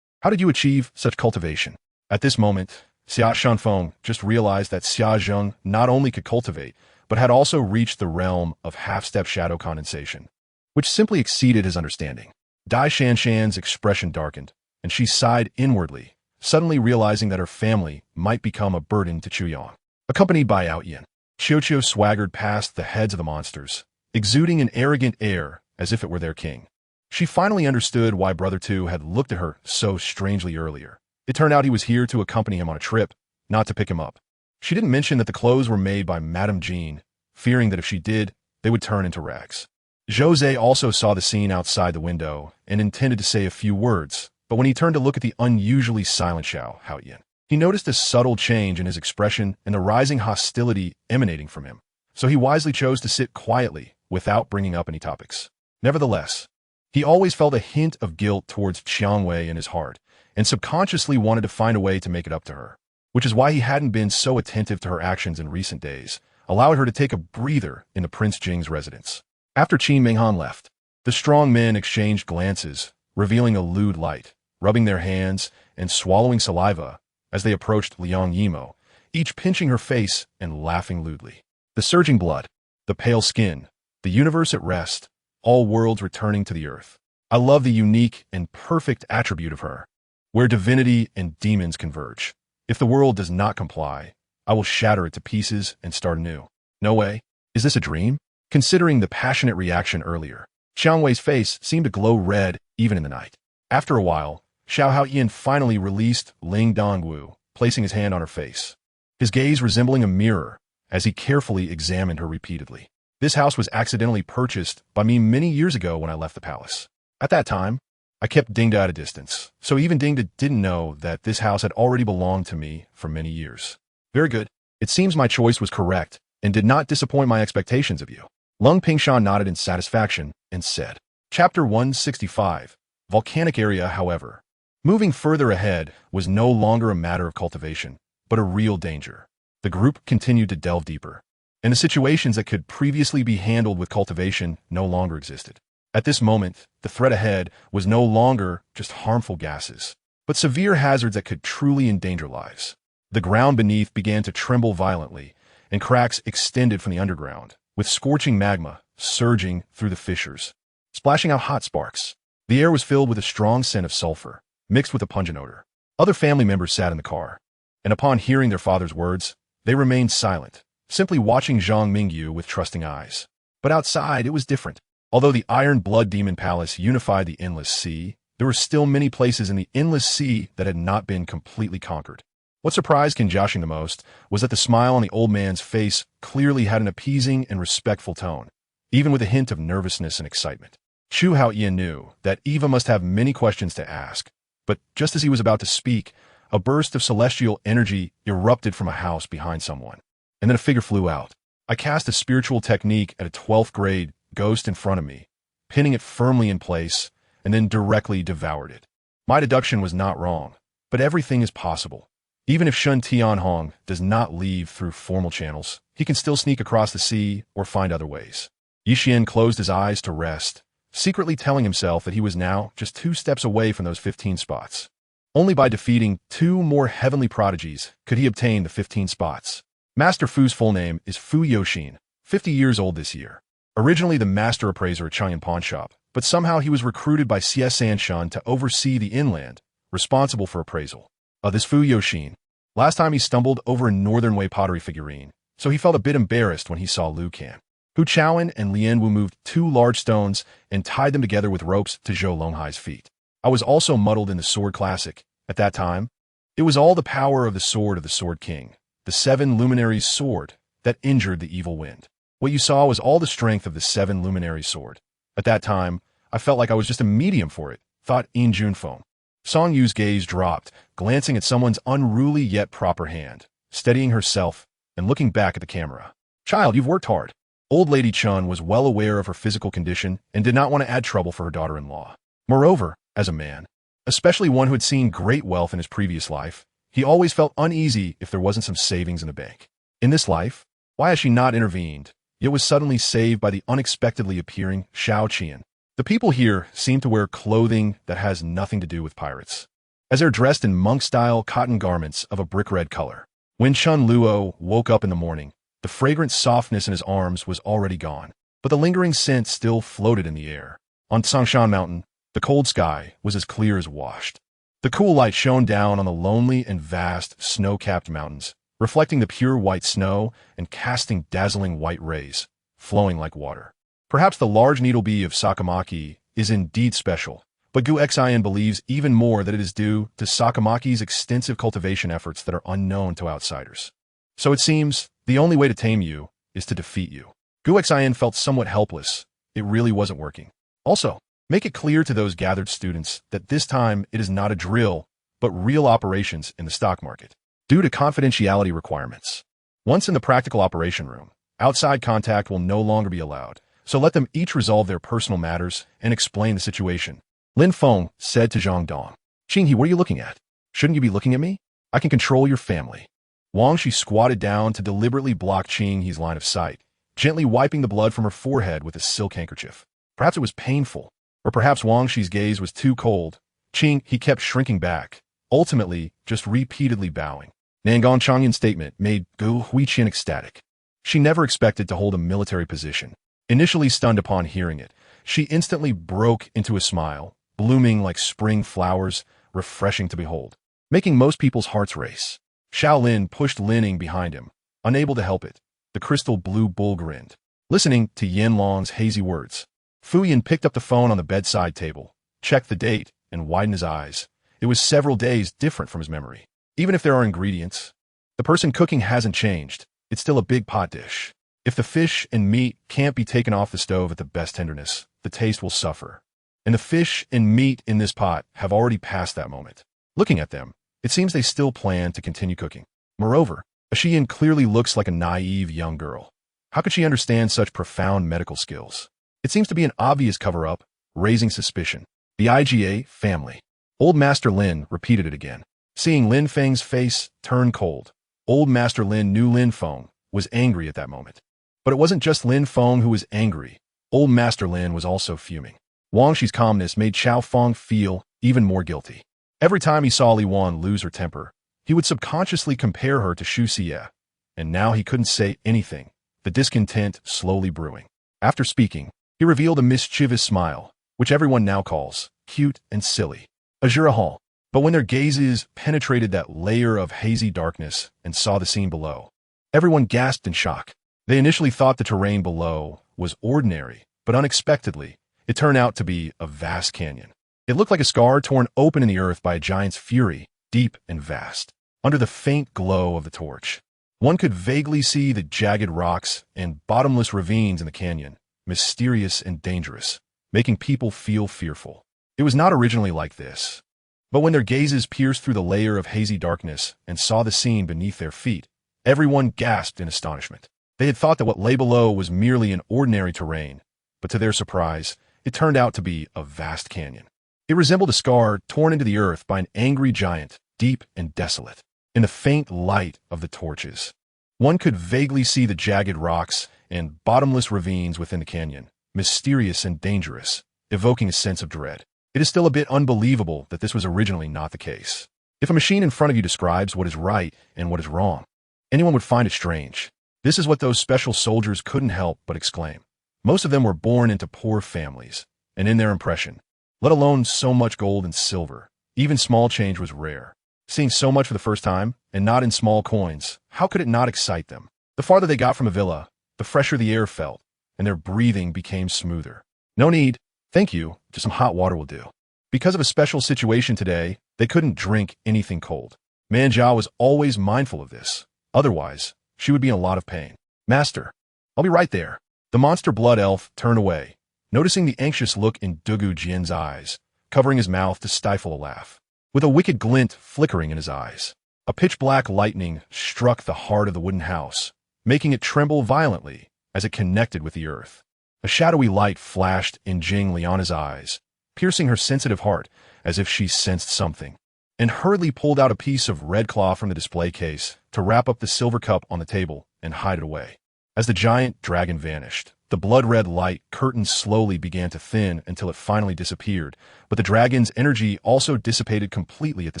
How did you achieve such cultivation? At this moment, Xia Shanfeng just realized that Xia Zheng not only could cultivate, but had also reached the realm of half-step shadow condensation, which simply exceeded his understanding. Dai Shanshan's expression darkened, and she sighed inwardly, suddenly realizing that her family might become a burden to Chuyang. Accompanied by Ao Yin, Qiuqiu swaggered past the heads of the monsters, exuding an arrogant air as if it were their king. She finally understood why Brother Two had looked at her so strangely earlier. It turned out he was here to accompany him on a trip, not to pick him up. She didn't mention that the clothes were made by Madame Jean, fearing that if she did, they would turn into rags. Jose also saw the scene outside the window and intended to say a few words, but when he turned to look at the unusually silent Xiao Haoyan, he noticed a subtle change in his expression and the rising hostility emanating from him, so he wisely chose to sit quietly without bringing up any topics. Nevertheless, he always felt a hint of guilt towards Qiangwei in his heart, and subconsciously wanted to find a way to make it up to her, which is why he hadn't been so attentive to her actions in recent days, allowed her to take a breather in the Prince Jing's residence. After Qin Minghan left, the strong men exchanged glances, revealing a lewd light, rubbing their hands and swallowing saliva as they approached Liang Yimo, each pinching her face and laughing lewdly. The surging blood, the pale skin, the universe at rest, all worlds returning to the earth. I love the unique and perfect attribute of her, where divinity and demons converge. If the world does not comply, I will shatter it to pieces and start anew. No way. Is this a dream? Considering the passionate reaction earlier, Xiang Wei's face seemed to glow red even in the night. After a while, Xiao Haoyan finally released Ling Dongwu, placing his hand on her face, his gaze resembling a mirror as he carefully examined her repeatedly. This house was accidentally purchased by me many years ago when I left the palace. At that time, I kept Dingda at a distance, so even Dingda didn't know that this house had already belonged to me for many years. Very good. It seems my choice was correct and did not disappoint my expectations of you. Lung Pingshan nodded in satisfaction and said, Chapter 165, Volcanic Area. However, moving further ahead was no longer a matter of cultivation, but a real danger. The group continued to delve deeper, and the situations that could previously be handled with cultivation no longer existed. At this moment, the threat ahead was no longer just harmful gases, but severe hazards that could truly endanger lives. The ground beneath began to tremble violently, and cracks extended from the underground, with scorching magma surging through the fissures, splashing out hot sparks. The air was filled with a strong scent of sulfur, mixed with a pungent odor. Other family members sat in the car, and upon hearing their father's words, they remained silent, simply watching Zhang Mingyu with trusting eyes. But outside, it was different. Although the Iron Blood Demon Palace unified the Endless Sea, there were still many places in the Endless Sea that had not been completely conquered. What surprised Qin Jiaxing the most was that the smile on the old man's face clearly had an appeasing and respectful tone, even with a hint of nervousness and excitement. Chu Haoyan knew that Eva must have many questions to ask, but just as he was about to speak, a burst of celestial energy erupted from a house behind someone, and then a figure flew out. I cast a spiritual technique at a 12th grade ghost in front of me, pinning it firmly in place, and then directly devoured it. My deduction was not wrong, but everything is possible. Even if Shun Tianhong does not leave through formal channels, he can still sneak across the sea or find other ways. Yixian closed his eyes to rest, secretly telling himself that he was now just 2 steps away from those 15 spots. Only by defeating 2 more heavenly prodigies could he obtain the 15 spots. Master Fu's full name is Fu Yoxin, 50 years old this year. Originally the master appraiser at Chang'an Pawn Shop, but somehow he was recruited by Xie Sanshan to oversee the inland, responsible for appraisal. This Fu Yoxin. Last time he stumbled over a Northern Wei pottery figurine, so he felt a bit embarrassed when he saw Liu Can. Hu Chaoan and Lian Wu moved 2 large stones and tied them together with ropes to Zhou Longhai's feet. I was also muddled in the Sword Classic. At that time, it was all the power of the Sword King, the 7 Luminaries sword, that injured the evil wind. What you saw was all the strength of the 7 Luminaries sword. At that time, I felt like I was just a medium for it, thought Yin Junfeng. Song Yu's gaze dropped, glancing at someone's unruly yet proper hand, steadying herself and looking back at the camera. Child, you've worked hard. Old Lady Chun was well aware of her physical condition and did not want to add trouble for her daughter-in-law. Moreover, as a man, especially one who had seen great wealth in his previous life, he always felt uneasy if there wasn't some savings in the bank. In this life, why has she not intervened, yet was suddenly saved by the unexpectedly appearing Xiao Qian? The people here seem to wear clothing that has nothing to do with pirates, as they're dressed in monk-style cotton garments of a brick-red color. When Chun Luo woke up in the morning, the fragrant softness in his arms was already gone, but the lingering scent still floated in the air. On Tangshan Mountain, the cold sky was as clear as washed. The cool light shone down on the lonely and vast snow-capped mountains, reflecting the pure white snow and casting dazzling white rays, flowing like water. Perhaps the large needle bee of Sakamaki is indeed special, but Gu Xian believes even more that it is due to Sakamaki's extensive cultivation efforts that are unknown to outsiders. So it seems the only way to tame you is to defeat you. Gu Xian felt somewhat helpless. It really wasn't working. Also, make it clear to those gathered students that this time it is not a drill, but real operations in the stock market, due to confidentiality requirements. Once in the practical operation room, outside contact will no longer be allowed, so let them each resolve their personal matters and explain the situation. Lin Feng said to Zhang Dong. Qinghe, what are you looking at? Shouldn't you be looking at me? I can control your family. Wang Shi squatted down to deliberately block Qinghe's line of sight, gently wiping the blood from her forehead with a silk handkerchief. Perhaps it was painful, or perhaps Wang Shi's gaze was too cold. He kept shrinking back, ultimately just repeatedly bowing. Nangang Changyan's statement made Gu Huiqian ecstatic. She never expected to hold a military position. Initially stunned upon hearing it, she instantly broke into a smile, blooming like spring flowers, refreshing to behold, making most people's hearts race. Shaolin pushed Lining behind him, unable to help it. The crystal blue bull grinned, listening to Yin Long's hazy words. Fuyan picked up the phone on the bedside table, checked the date, and widened his eyes. It was several days different from his memory. Even if there are ingredients, the person cooking hasn't changed. It's still a big pot dish. If the fish and meat can't be taken off the stove at the best tenderness, the taste will suffer. And the fish and meat in this pot have already passed that moment. Looking at them, it seems they still plan to continue cooking. Moreover, Ashiyan clearly looks like a naive young girl. How could she understand such profound medical skills? It seems to be an obvious cover-up, raising suspicion. The IGA family. Old Master Lin repeated it again. Seeing Lin Feng's face turn cold, Old Master Lin knew Lin Feng was angry at that moment. But it wasn't just Lin Feng who was angry. Old Master Lin was also fuming. Wang Shi's calmness made Xiao Feng feel even more guilty. Every time he saw Li Wan lose her temper, he would subconsciously compare her to Xu Xie, and now he couldn't say anything, the discontent slowly brewing. After speaking, he revealed a mischievous smile, which everyone now calls cute and silly. Azura Hall. But when their gazes penetrated that layer of hazy darkness and saw the scene below, everyone gasped in shock. They initially thought the terrain below was ordinary, but unexpectedly, it turned out to be a vast canyon. It looked like a scar torn open in the earth by a giant's fury, deep and vast. Under the faint glow of the torch, one could vaguely see the jagged rocks and bottomless ravines in the canyon, mysterious and dangerous, making people feel fearful. It was not originally like this. But when their gazes pierced through the layer of hazy darkness and saw the scene beneath their feet, everyone gasped in astonishment. They had thought that what lay below was merely an ordinary terrain, but to their surprise, it turned out to be a vast canyon. It resembled a scar torn into the earth by an angry giant, deep and desolate. In the faint light of the torches, one could vaguely see the jagged rocks and bottomless ravines within the canyon, mysterious and dangerous, evoking a sense of dread. It is still a bit unbelievable that this was originally not the case. If a machine in front of you describes what is right and what is wrong, anyone would find it strange. This is what those special soldiers couldn't help but exclaim. Most of them were born into poor families, and in their impression, let alone so much gold and silver, even small change was rare. Seeing so much for the first time, and not in small coins, how could it not excite them? The farther they got from a villa, the fresher the air felt, and their breathing became smoother. No need, thank you, just some hot water will do. Because of a special situation today, they couldn't drink anything cold. Manjiao was always mindful of this. Otherwise, she would be in a lot of pain. Master, I'll be right there. The monster blood elf turned away, noticing the anxious look in Dugu Jian's eyes, covering his mouth to stifle a laugh. With a wicked glint flickering in his eyes, a pitch-black lightning struck the heart of the wooden house, making it tremble violently as it connected with the earth. A shadowy light flashed in Jing Liana's eyes, piercing her sensitive heart as if she sensed something, and hurriedly pulled out a piece of red cloth from the display case to wrap up the silver cup on the table and hide it away. As the giant dragon vanished, the blood-red light curtain slowly began to thin until it finally disappeared, but the dragon's energy also dissipated completely at the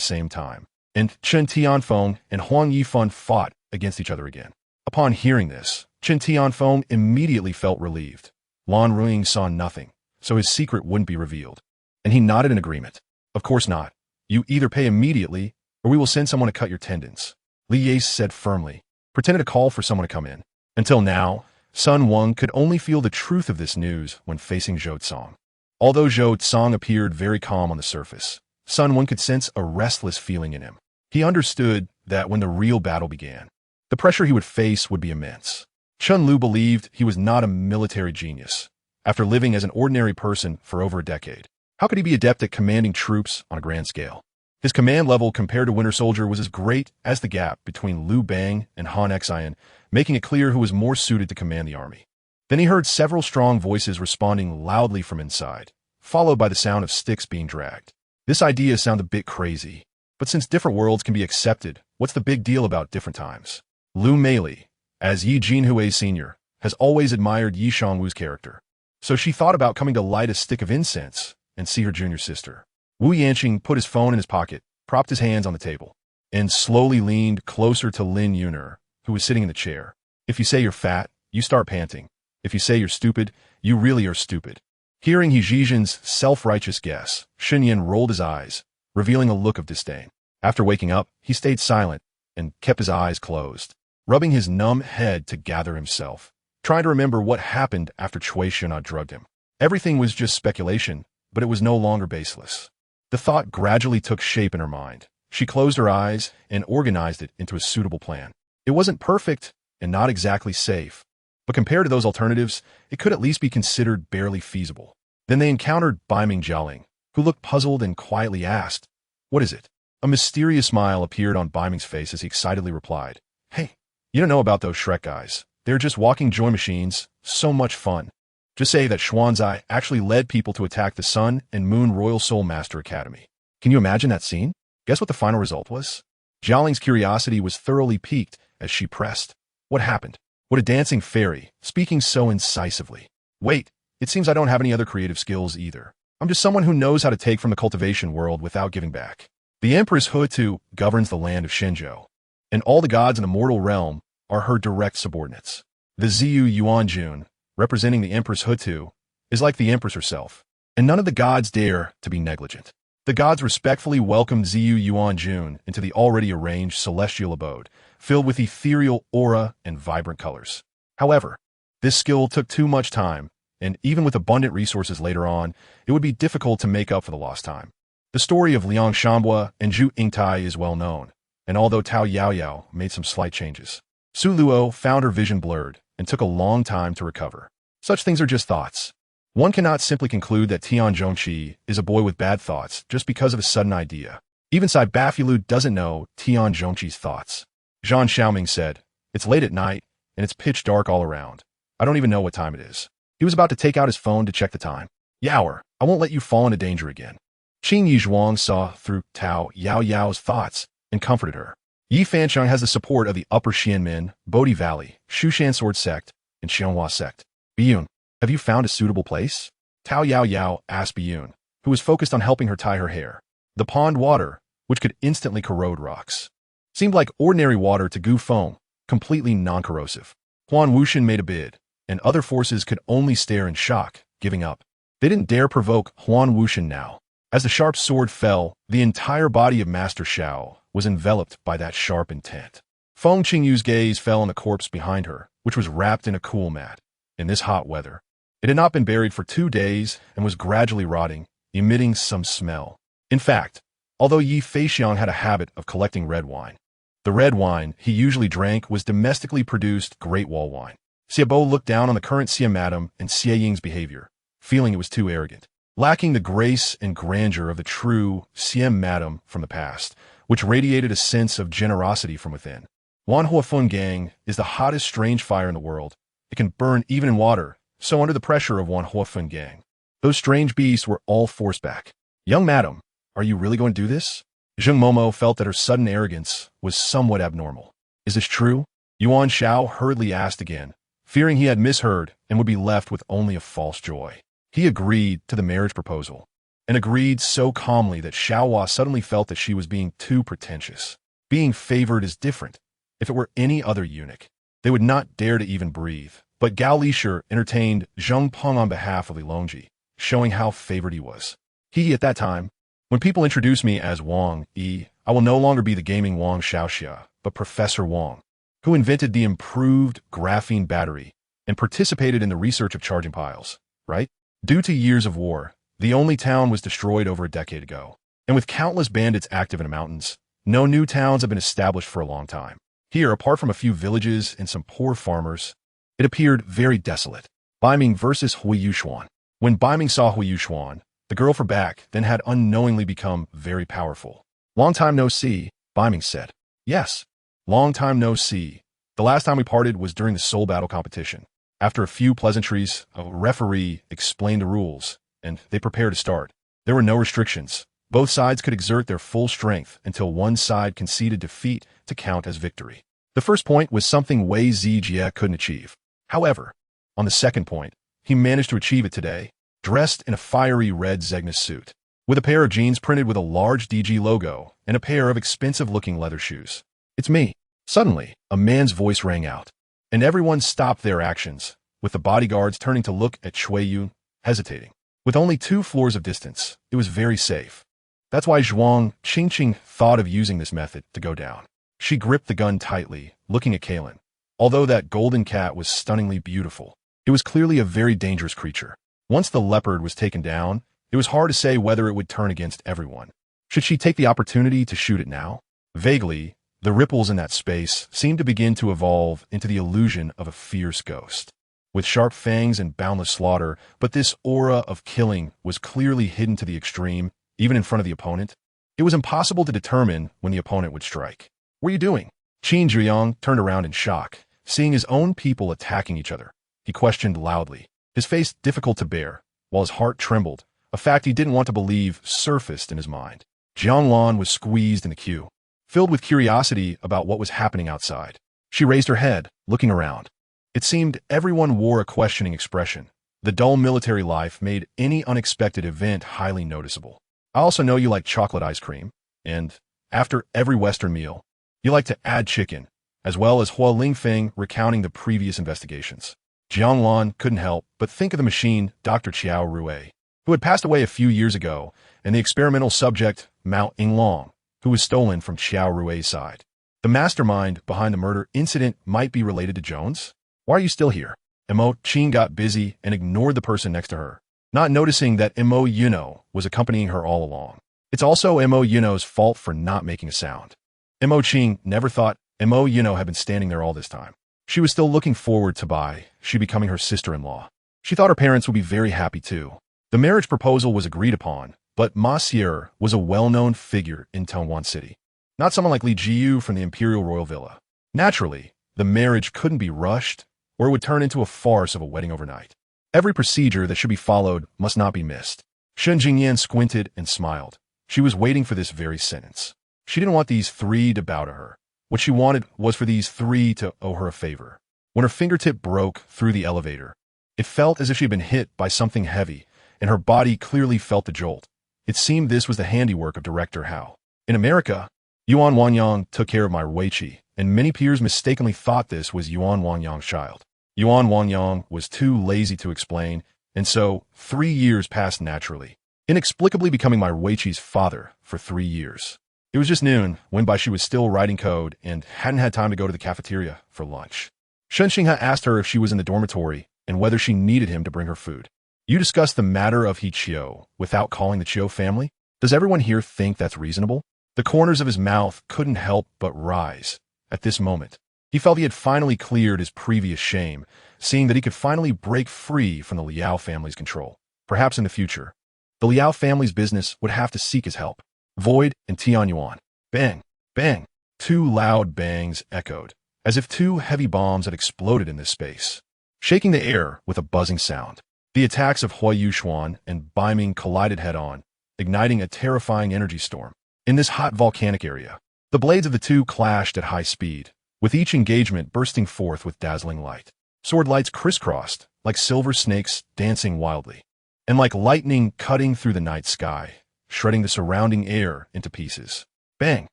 same time, and Chen Tianfeng and Huang Yifan fought against each other again. Upon hearing this, Chen Tianfeng immediately felt relieved. Lan Ruiying saw nothing, so his secret wouldn't be revealed, and he nodded in agreement. Of course not. You either pay immediately, or we will send someone to cut your tendons, Li Ye said firmly, pretending to call for someone to come in. Until now, Sun Wang could only feel the truth of this news when facing Zhou Tsang. Although Zhou Tsang appeared very calm on the surface, Sun Wang could sense a restless feeling in him. He understood that when the real battle began, the pressure he would face would be immense. Chun Lu believed he was not a military genius. After living as an ordinary person for over a decade, how could he be adept at commanding troops on a grand scale? His command level compared to Winter Soldier was as great as the gap between Liu Bang and Han Xian, making it clear who was more suited to command the army. Then he heard several strong voices responding loudly from inside, followed by the sound of sticks being dragged. This idea sounds a bit crazy, but since different worlds can be accepted, what's the big deal about different times? Lu Meili, as Yi Jinhui Sr., has always admired Yi Shangwu's character. So she thought about coming to light a stick of incense and see her junior sister. Wu Yanqing put his phone in his pocket, propped his hands on the table, and slowly leaned closer to Lin Yuner, who was sitting in the chair. If you say you're fat, you start panting. If you say you're stupid, you really are stupid. Hearing He Zhizhen's self-righteous guess, Xinyan rolled his eyes, revealing a look of disdain. After waking up, he stayed silent and kept his eyes closed, rubbing his numb head to gather himself, trying to remember what happened after Cui Xian'an drugged him. Everything was just speculation, but it was no longer baseless. The thought gradually took shape in her mind. She closed her eyes and organized it into a suitable plan. It wasn't perfect and not exactly safe, but compared to those alternatives, it could at least be considered barely feasible. Then they encountered Baiming Jialing, who looked puzzled and quietly asked, "What is it?" A mysterious smile appeared on Baiming's face as he excitedly replied, "Hey, you don't know about those Shrek guys. They're just walking joy machines. So much fun. Just say that Xuanzai actually led people to attack the Sun and Moon Royal Soul Master Academy." Can you imagine that scene? Guess what the final result was? Jialing's curiosity was thoroughly piqued as she pressed. What happened? What a dancing fairy, speaking so incisively. Wait, it seems I don't have any other creative skills either. I'm just someone who knows how to take from the cultivation world without giving back. The Empress Huo governs the land of Shenzhou, and all the gods in the mortal realm are her direct subordinates. The Ziyu Yuanjun, representing the Empress Huo, is like the Empress herself, and none of the gods dare to be negligent. The gods respectfully welcome Ziyu Yuanjun into the already arranged celestial abode, filled with ethereal aura and vibrant colors. However, this skill took too much time, and even with abundant resources later on, it would be difficult to make up for the lost time. The story of Liang Shambua and Zhu Yingtai is well known, and although Tao Yaoyao made some slight changes, Su Luo found her vision blurred and took a long time to recover. Such things are just thoughts. One cannot simply conclude that Tian Zhongqi is a boy with bad thoughts just because of a sudden idea. Even Sai Bafilu doesn't know Tian Zhongqi's thoughts. Zhan Xiaoming said, "It's late at night, and it's pitch dark all around. I don't even know what time it is." He was about to take out his phone to check the time. "Yaoer, I won't let you fall into danger again." Qing Yizhuang saw through Tao Yaoyao's thoughts and comforted her. Yi Fancheng has the support of the Upper Xianmin, Bodhi Valley, Shushan Sword Sect, and Xianghua Sect. Biyun, have you found a suitable place? Tao Yaoyao asked Biyun, who was focused on helping her tie her hair. The pond water, which could instantly corrode rocks, seemed like ordinary water to Gu Feng, completely non-corrosive. Huan Wuxian made a bid, and other forces could only stare in shock, giving up. They didn't dare provoke Huan Wuxian now. As the sharp sword fell, the entire body of Master Shao was enveloped by that sharp intent. Feng Qingyu's gaze fell on the corpse behind her, which was wrapped in a cool mat. In this hot weather, it had not been buried for 2 days and was gradually rotting, emitting some smell. In fact, although Yi Feixiang had a habit of collecting red wine, the red wine he usually drank was domestically produced Great Wall wine. Xiaobo looked down on the current Xia Madam and Xie Ying's behavior, feeling it was too arrogant, lacking the grace and grandeur of the true Xia Madam from the past, which radiated a sense of generosity from within. Wan Huofun Gang is the hottest strange fire in the world. It can burn even in water, so under the pressure of Wan Huofun Gang, those strange beasts were all forced back. "Young madam, are you really going to do this?" Zheng Momo felt that her sudden arrogance was somewhat abnormal. "Is this true?" Yuan Shao hurriedly asked again, fearing he had misheard and would be left with only a false joy. He agreed to the marriage proposal, and agreed so calmly that Xiaohua suddenly felt that she was being too pretentious. Being favored is different. If it were any other eunuch, they would not dare to even breathe. But Gao Lisher entertained Zheng Peng on behalf of Lilongji, showing how favored he was. At that time, when people introduce me as Wang Yi, I will no longer be the gaming Wang Xiaoxia, but Professor Wang, who invented the improved graphene battery and participated in the research of charging piles, right? Due to years of war, the only town was destroyed over a decade ago, and with countless bandits active in the mountains, no new towns have been established for a long time. Here, apart from a few villages and some poor farmers, it appeared very desolate. Baiming versus Huo Yuxuan. When Baiming saw Huo Yuxuan, the girl for back then had unknowingly become very powerful. "Long time no see," Baiming said. "Yes, long time no see. The last time we parted was during the soul battle competition. After a few pleasantries, a referee explained the rules, and they prepared to start. There were no restrictions. Both sides could exert their full strength until one side conceded defeat to count as victory. The first point was something Wei Zijie couldn't achieve. However, on the second point, he managed to achieve it today, dressed in a fiery red Zegna suit, with a pair of jeans printed with a large DG logo and a pair of expensive-looking leather shoes. "It's me." Suddenly, a man's voice rang out, and everyone stopped their actions, with the bodyguards turning to look at Shui Yun, hesitating. With only 2 floors of distance, it was very safe. That's why Zhuang Qingqing thought of using this method to go down. She gripped the gun tightly, looking at Kalen. Although that golden cat was stunningly beautiful, it was clearly a very dangerous creature. Once the leopard was taken down, it was hard to say whether it would turn against everyone. Should she take the opportunity to shoot it now? Vaguely, the ripples in that space seemed to begin to evolve into the illusion of a fierce ghost, with sharp fangs and boundless slaughter, but this aura of killing was clearly hidden to the extreme, even in front of the opponent. It was impossible to determine when the opponent would strike. "What are you doing?" Qin Zhiyang turned around in shock, seeing his own people attacking each other. He questioned loudly, his face difficult to bear, while his heart trembled, a fact he didn't want to believe surfaced in his mind. Jianglan was squeezed in the queue, filled with curiosity about what was happening outside. She raised her head, looking around. It seemed everyone wore a questioning expression. The dull military life made any unexpected event highly noticeable. "I also know you like chocolate ice cream, and, after every Western meal, you like to add chicken," as well as Hua Lingfeng recounting the previous investigations. Jianglan couldn't help but think of the machine Dr. Qiao Rui, who had passed away a few years ago, and the experimental subject Mao Yinglong, who was stolen from Qiao Rui's side. The mastermind behind the murder incident might be related to Jones? "Why are you still here?" Mo Qin got busy and ignored the person next to her, not noticing that Mo Yuno was accompanying her all along. It's also Mo Yuno's fault for not making a sound. Mo Qin never thought Mo Yuno had been standing there all this time. She was still looking forward to Bai, she becoming her sister-in-law. She thought her parents would be very happy too. The marriage proposal was agreed upon, but Ma Xier was a well-known figure in Tongwan City, not someone like Li Jiyu from the Imperial Royal Villa. Naturally, the marriage couldn't be rushed, or it would turn into a farce of a wedding overnight. Every procedure that should be followed must not be missed. Shen Jingyan squinted and smiled. She was waiting for this very sentence. She didn't want these 3 to bow to her. What she wanted was for these 3 to owe her a favor. When her fingertip broke through the elevator, it felt as if she had been hit by something heavy, and her body clearly felt the jolt. It seemed this was the handiwork of Director Hao. In America, Yuan Wanyang took care of my Weiqi, and many peers mistakenly thought this was Yuan Wanyang's child. Yuan Wanyang was too lazy to explain, and so 3 years passed naturally, inexplicably becoming my Weiqi's father for 3 years. It was just noon, when by she was still writing code and hadn't had time to go to the cafeteria for lunch. Shen Xinghe asked her if she was in the dormitory and whether she needed him to bring her food. "You discussed the matter of He Qiu without calling the Qiu family? Does everyone here think that's reasonable?" The corners of his mouth couldn't help but rise. At this moment, he felt he had finally cleared his previous shame, seeing that he could finally break free from the Liao family's control. Perhaps in the future, the Liao family's business would have to seek his help. Void and Tianyuan. Bang, bang. 2 loud bangs echoed, as if 2 heavy bombs had exploded in this space, shaking the air with a buzzing sound. The attacks of Huo Yuxuan and Baiming collided head-on, igniting a terrifying energy storm. In this hot volcanic area, the blades of the 2 clashed at high speed, with each engagement bursting forth with dazzling light. Sword lights crisscrossed, like silver snakes dancing wildly, and like lightning cutting through the night sky, shredding the surrounding air into pieces. Bang,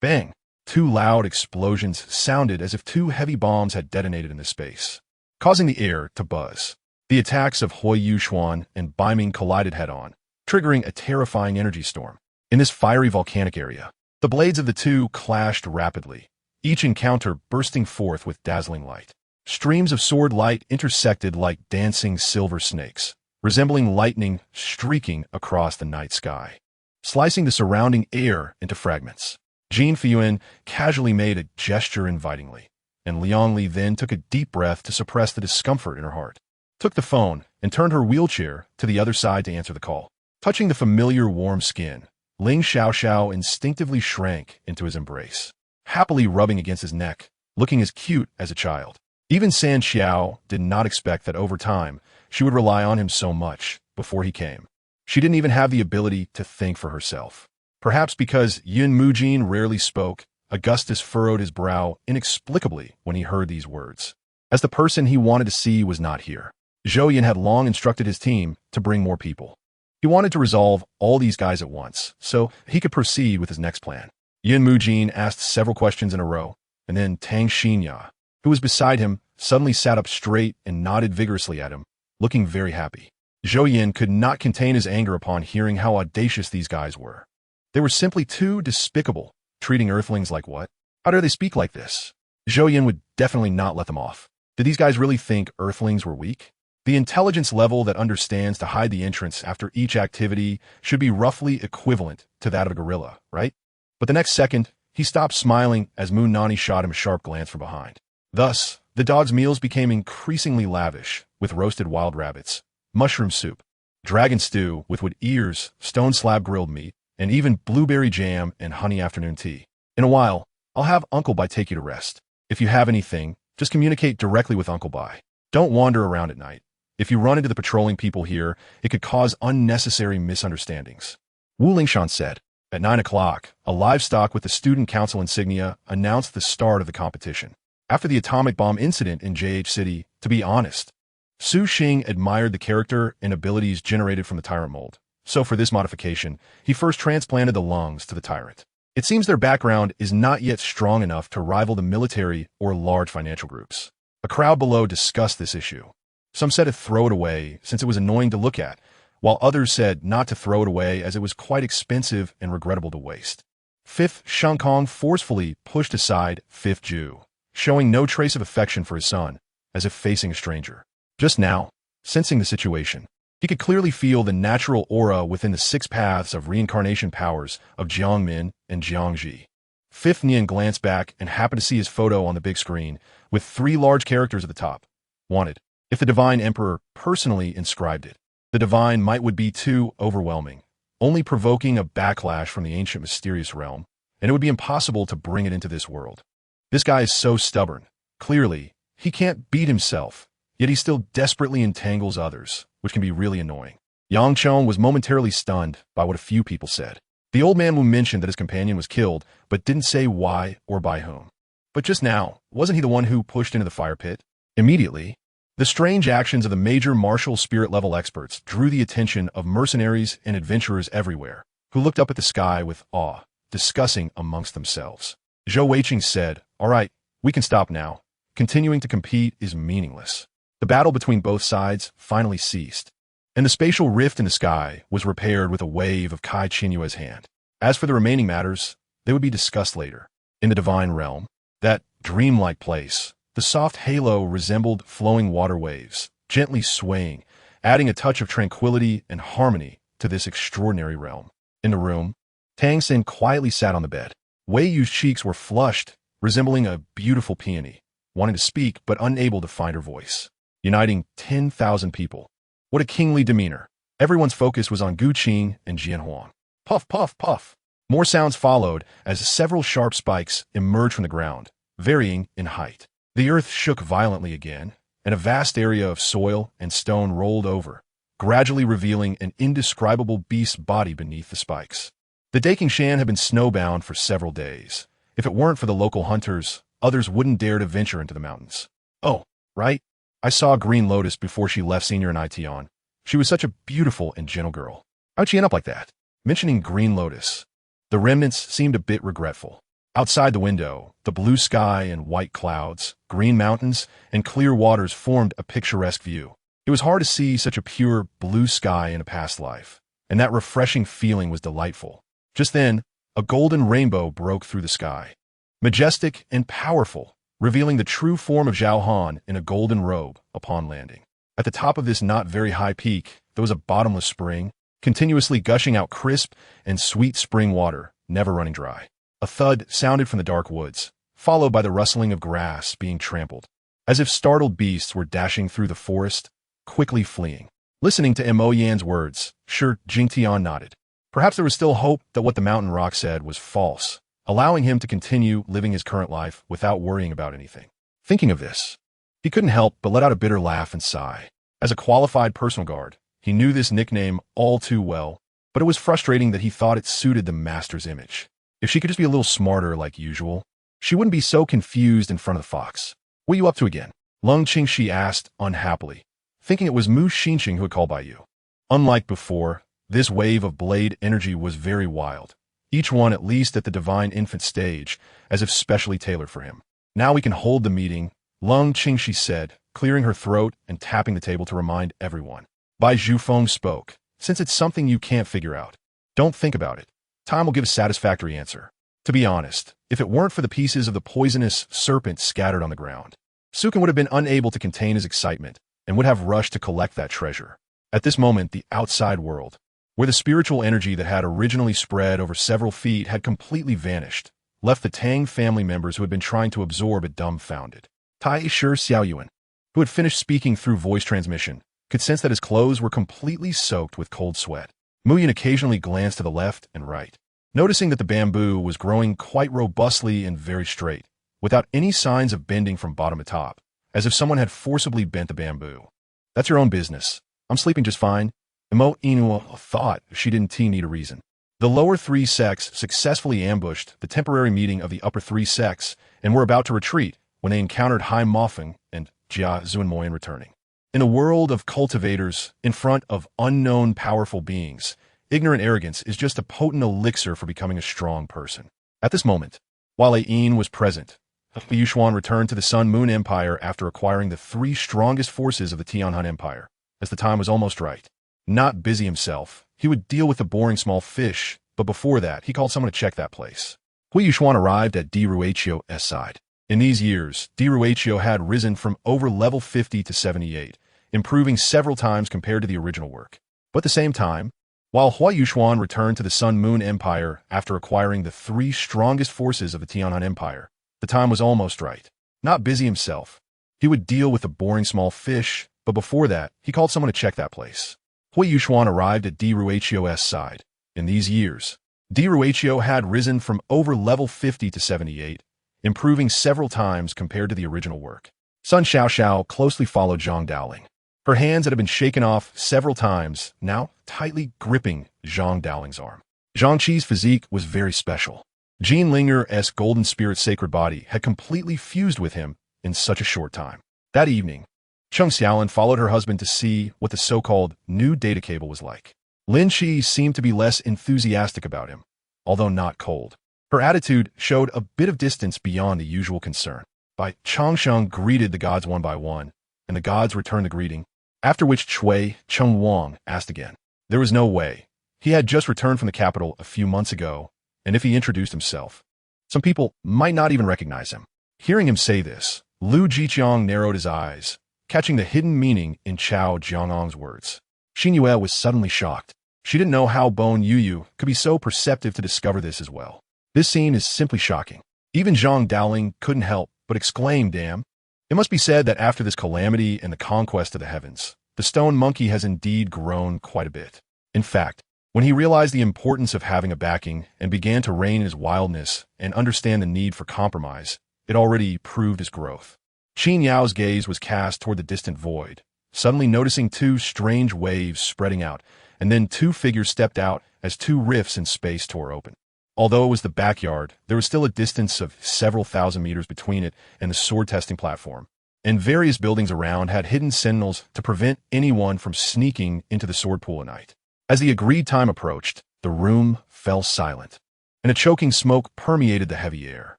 bang. 2 loud explosions sounded as if 2 heavy bombs had detonated in the space, causing the air to buzz. The attacks of Huo Yuxuan and Baiming collided head-on, triggering a terrifying energy storm. In this fiery volcanic area, the blades of the 2 clashed rapidly, each encounter bursting forth with dazzling light. Streams of sword light intersected like dancing silver snakes, resembling lightning streaking across the night sky, slicing the surrounding air into fragments. Jin Fiyuan casually made a gesture invitingly, and Liang Li then took a deep breath to suppress the discomfort in her heart, took the phone, and turned her wheelchair to the other side to answer the call. Touching the familiar warm skin, Ling Xiaoxiao instinctively shrank into his embrace, happily rubbing against his neck, looking as cute as a child. Even San Xiao did not expect that over time she would rely on him so much before he came. She didn't even have the ability to think for herself. Perhaps because Yun Mujin rarely spoke, Augustus furrowed his brow inexplicably when he heard these words, as the person he wanted to see was not here. Zhou Yin had long instructed his team to bring more people. He wanted to resolve all these guys at once, so he could proceed with his next plan. Yun Mujin asked several questions in a row, and then Tang Xinya, who was beside him, suddenly sat up straight and nodded vigorously at him, looking very happy. Zhou Yin could not contain his anger upon hearing how audacious these guys were. They were simply too despicable, treating Earthlings like what? How dare they speak like this? Zhou Yin would definitely not let them off. Did these guys really think Earthlings were weak? The intelligence level that understands to hide the entrance after each activity should be roughly equivalent to that of a gorilla, right? But the next second, he stopped smiling as Moon Nani shot him a sharp glance from behind. Thus, the dog's meals became increasingly lavish, with roasted wild rabbits, mushroom soup, dragon stew with wood ears, stone slab grilled meat, and even blueberry jam and honey afternoon tea. In a while, I'll have Uncle Bai take you to rest. If you have anything, just communicate directly with Uncle Bai. Don't wander around at night. If you run into the patrolling people here, it could cause unnecessary misunderstandings. Wu Lingshan said. At 9 o'clock, a livestock with the Student Council insignia announced the start of the competition. After the atomic bomb incident in JH City, to be honest, Su Xing admired the character and abilities generated from the tyrant mold. So for this modification, he first transplanted the lungs to the tyrant. It seems their background is not yet strong enough to rival the military or large financial groups. A crowd below discussed this issue. Some said to throw it away since it was annoying to look at, while others said not to throw it away as it was quite expensive and regrettable to waste. Fifth Shankong forcefully pushed aside Fifth Ju, showing no trace of affection for his son, as if facing a stranger. Just now, sensing the situation, he could clearly feel the natural aura within the 6 paths of reincarnation powers of Jiangmin and Jiangji. Fifth Nian glanced back and happened to see his photo on the big screen, with 3 large characters at the top. Wanted. If the Divine Emperor personally inscribed it, the Divine might would be too overwhelming, only provoking a backlash from the ancient mysterious realm, and it would be impossible to bring it into this world. This guy is so stubborn. Clearly, he can't beat himself, yet he still desperately entangles others, which can be really annoying. Yang Chong was momentarily stunned by what a few people said. The old man mentioned that his companion was killed, but didn't say why or by whom. But just now, wasn't he the one who pushed into the fire pit? Immediately, the strange actions of the major martial spirit-level experts drew the attention of mercenaries and adventurers everywhere, who looked up at the sky with awe, discussing amongst themselves. Zhou Weiqing said, "All right, we can stop now. Continuing to compete is meaningless." The battle between both sides finally ceased, and the spatial rift in the sky was repaired with a wave of Kai Qinyue's hand. As for the remaining matters, they would be discussed later. In the divine realm, that dreamlike place, the soft halo resembled flowing water waves, gently swaying, adding a touch of tranquility and harmony to this extraordinary realm. In the room, Tang San quietly sat on the bed. Wei Yu's cheeks were flushed, resembling a beautiful peony, wanting to speak but unable to find her voice. Uniting 10,000 people. What a kingly demeanor. Everyone's focus was on Gu Qing and Jian Huang. Puff, puff, puff. More sounds followed as several sharp spikes emerged from the ground, varying in height. The earth shook violently again, and a vast area of soil and stone rolled over, gradually revealing an indescribable beast's body beneath the spikes. The Daking Shan had been snowbound for several days. If it weren't for the local hunters, others wouldn't dare to venture into the mountains. Oh, right. I saw Green Lotus before she left Senior and Ition. She was such a beautiful and gentle girl. How'd she end up like that? Mentioning Green Lotus, the remnants seemed a bit regretful. Outside the window, the blue sky and white clouds, green mountains, and clear waters formed a picturesque view. It was hard to see such a pure blue sky in a past life, and that refreshing feeling was delightful. Just then, a golden rainbow broke through the sky. Majestic and powerful, revealing the true form of Zhao Han in a golden robe upon landing. At the top of this not very high peak, there was a bottomless spring, continuously gushing out crisp and sweet spring water, never running dry. A thud sounded from the dark woods, followed by the rustling of grass being trampled, as if startled beasts were dashing through the forest, quickly fleeing. Listening to Mo Yan's words, Shi Jingtian nodded. Perhaps there was still hope that what the mountain rock said was false, allowing him to continue living his current life without worrying about anything. Thinking of this, he couldn't help but let out a bitter laugh and sigh. As a qualified personal guard, he knew this nickname all too well, but it was frustrating that he thought it suited the master's image. If she could just be a little smarter like usual, she wouldn't be so confused in front of the fox. "What are you up to again?" Lung Qingshi asked unhappily, thinking it was Mu Xinqing who had called by you. Unlike before, this wave of blade energy was very wild, each one at least at the divine infant stage, as if specially tailored for him. "Now we can hold the meeting," Lung Qingshi said, clearing her throat and tapping the table to remind everyone. Bai Zhufeng spoke, "Since it's something you can't figure out, don't think about it. Time will give a satisfactory answer. To be honest, if it weren't for the pieces of the poisonous serpent scattered on the ground, Sukin would have been unable to contain his excitement and would have rushed to collect that treasure." At this moment, the outside world, where the spiritual energy that had originally spread over several feet had completely vanished, left the Tang family members who had been trying to absorb it dumbfounded. Tai Shi Xiaoyuan, who had finished speaking through voice transmission, could sense that his clothes were completely soaked with cold sweat. Muyin occasionally glanced to the left and right, noticing that the bamboo was growing quite robustly and very straight, without any signs of bending from bottom to top, as if someone had forcibly bent the bamboo. "That's your own business. I'm sleeping just fine." Emo Inu thought she didn't need a reason. The lower three sects successfully ambushed the temporary meeting of the upper three sects and were about to retreat when they encountered Hai Mofeng and Jia Zunmoyan returning. In a world of cultivators, in front of unknown powerful beings, ignorant arrogance is just a potent elixir for becoming a strong person. At this moment, while Ain was present, Huo Yuxuan returned to the Sun-Moon Empire after acquiring the three strongest forces of the Tianhan Empire, as the time was almost right. Not busy himself, he would deal with the boring small fish, but before that, he called someone to check that place. Huo Yuxuan arrived at Douluo's side. In these years, Douluo had risen from over level 50 to 78, improving several times compared to the original work. But at the same time, while Huo Yuxuan returned to the Sun-Moon Empire after acquiring the three strongest forces of the Tianhan Empire, the time was almost right. Not busy himself, he would deal with the boring small fish, but before that, he called someone to check that place. Huo Yuxuan arrived at Douluo's side. In these years, Douluo had risen from over level 50 to 78, improving several times compared to the original work. Sun Xiaoxiao closely followed Zhang Daoling. Her hands that had been shaken off several times, now tightly gripping Zhang Daoling's arm. Zhang Qi's physique was very special. Jean Linger's golden spirit sacred body had completely fused with him in such a short time. That evening, Cheng Xiaolin followed her husband to see what the so-called new data cable was like. Lin Qi seemed to be less enthusiastic about him, although not cold. Her attitude showed a bit of distance beyond the usual concern. Bai Changsheng greeted the gods one by one, and the gods returned the greeting, after which Chui Cheng Wang asked again. There was no way. He had just returned from the capital a few months ago, and if he introduced himself, some people might not even recognize him. Hearing him say this, Lu Jiqiang narrowed his eyes, catching the hidden meaning in Chao Jiangong's words. Xin Yue was suddenly shocked. She didn't know how Bone Yu could be so perceptive to discover this as well. This scene is simply shocking. Even Zhang Daoling couldn't help but exclaim, "Damn." It must be said that after this calamity and the conquest of the heavens, the stone monkey has indeed grown quite a bit. In fact, when he realized the importance of having a backing and began to rein in his wildness and understand the need for compromise, it already proved his growth. Qin Yao's gaze was cast toward the distant void, suddenly noticing two strange waves spreading out, and then two figures stepped out as two rifts in space tore open. Although it was the backyard, there was still a distance of several thousand meters between it and the sword testing platform, and various buildings around had hidden sentinels to prevent anyone from sneaking into the sword pool at night. As the agreed time approached, the room fell silent, and a choking smoke permeated the heavy air.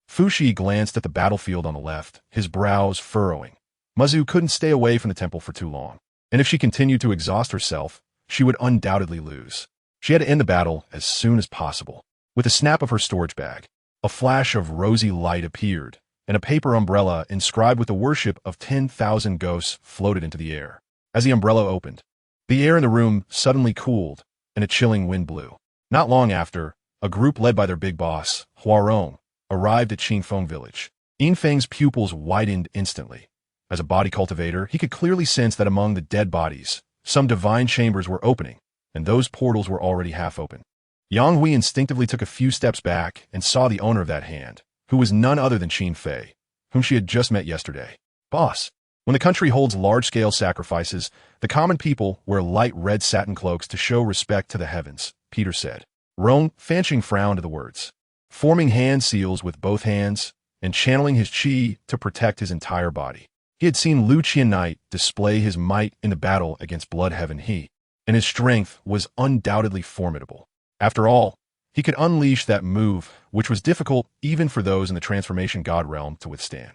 Fushi glanced at the battlefield on the left, his brows furrowing. Mazu couldn't stay away from the temple for too long, and if she continued to exhaust herself, she would undoubtedly lose. She had to end the battle as soon as possible. With a snap of her storage bag, a flash of rosy light appeared, and a paper umbrella inscribed with the worship of 10,000 ghosts floated into the air. As the umbrella opened, the air in the room suddenly cooled, and a chilling wind blew. Not long after, a group led by their big boss, Huarong, arrived at Qingfeng village. Yinfeng's pupils widened instantly. As a body cultivator, he could clearly sense that among the dead bodies, some divine chambers were opening, and those portals were already half open. Yang Hui instinctively took a few steps back and saw the owner of that hand, who was none other than Qin Fei, whom she had just met yesterday. "Boss, when the country holds large-scale sacrifices, the common people wear light red satin cloaks to show respect to the heavens," Peter said. Rong Fanching frowned at the words. Forming hand seals with both hands and channeling his chi to protect his entire body. He had seen Lu Qiannight display his might in the battle against Blood Heaven He, and his strength was undoubtedly formidable. After all, he could unleash that move, which was difficult even for those in the transformation god realm to withstand.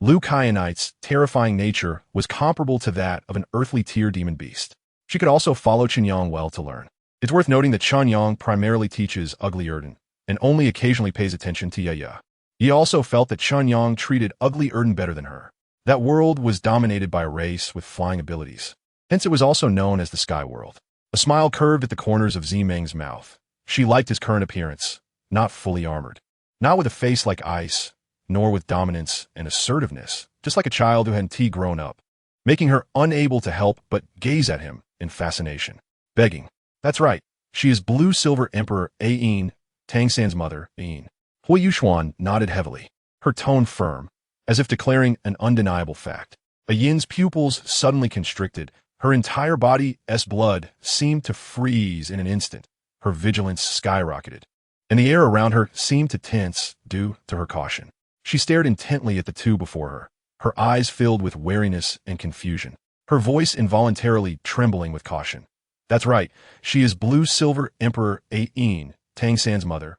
Lu Qiannight's terrifying nature was comparable to that of an earthly tier demon beast. She could also follow Qianyang well to learn. It's worth noting that Qianyang primarily teaches Ugly Erden, and only occasionally pays attention to Yaya. He also felt that Qianyang treated Ugly Erden better than her. That world was dominated by a race with flying abilities. Hence it was also known as the Sky World. A smile curved at the corners of Zimeng's mouth. She liked his current appearance, not fully armored. Not with a face like ice, nor with dominance and assertiveness, just like a child who hadn't grown up, making her unable to help but gaze at him in fascination. Begging. That's right. She is Blue-Silver Emperor Ain, Tang San's mother, Ain. Huo Yuxuan nodded heavily, her tone firm, as if declaring an undeniable fact. Yin's pupils suddenly constricted. Her entire body's blood seemed to freeze in an instant. Her vigilance skyrocketed, and the air around her seemed to tense due to her caution. She stared intently at the two before her, her eyes filled with wariness and confusion, her voice involuntarily trembling with caution. That's right, she is Blue-Silver Emperor Ain, Tang San's mother,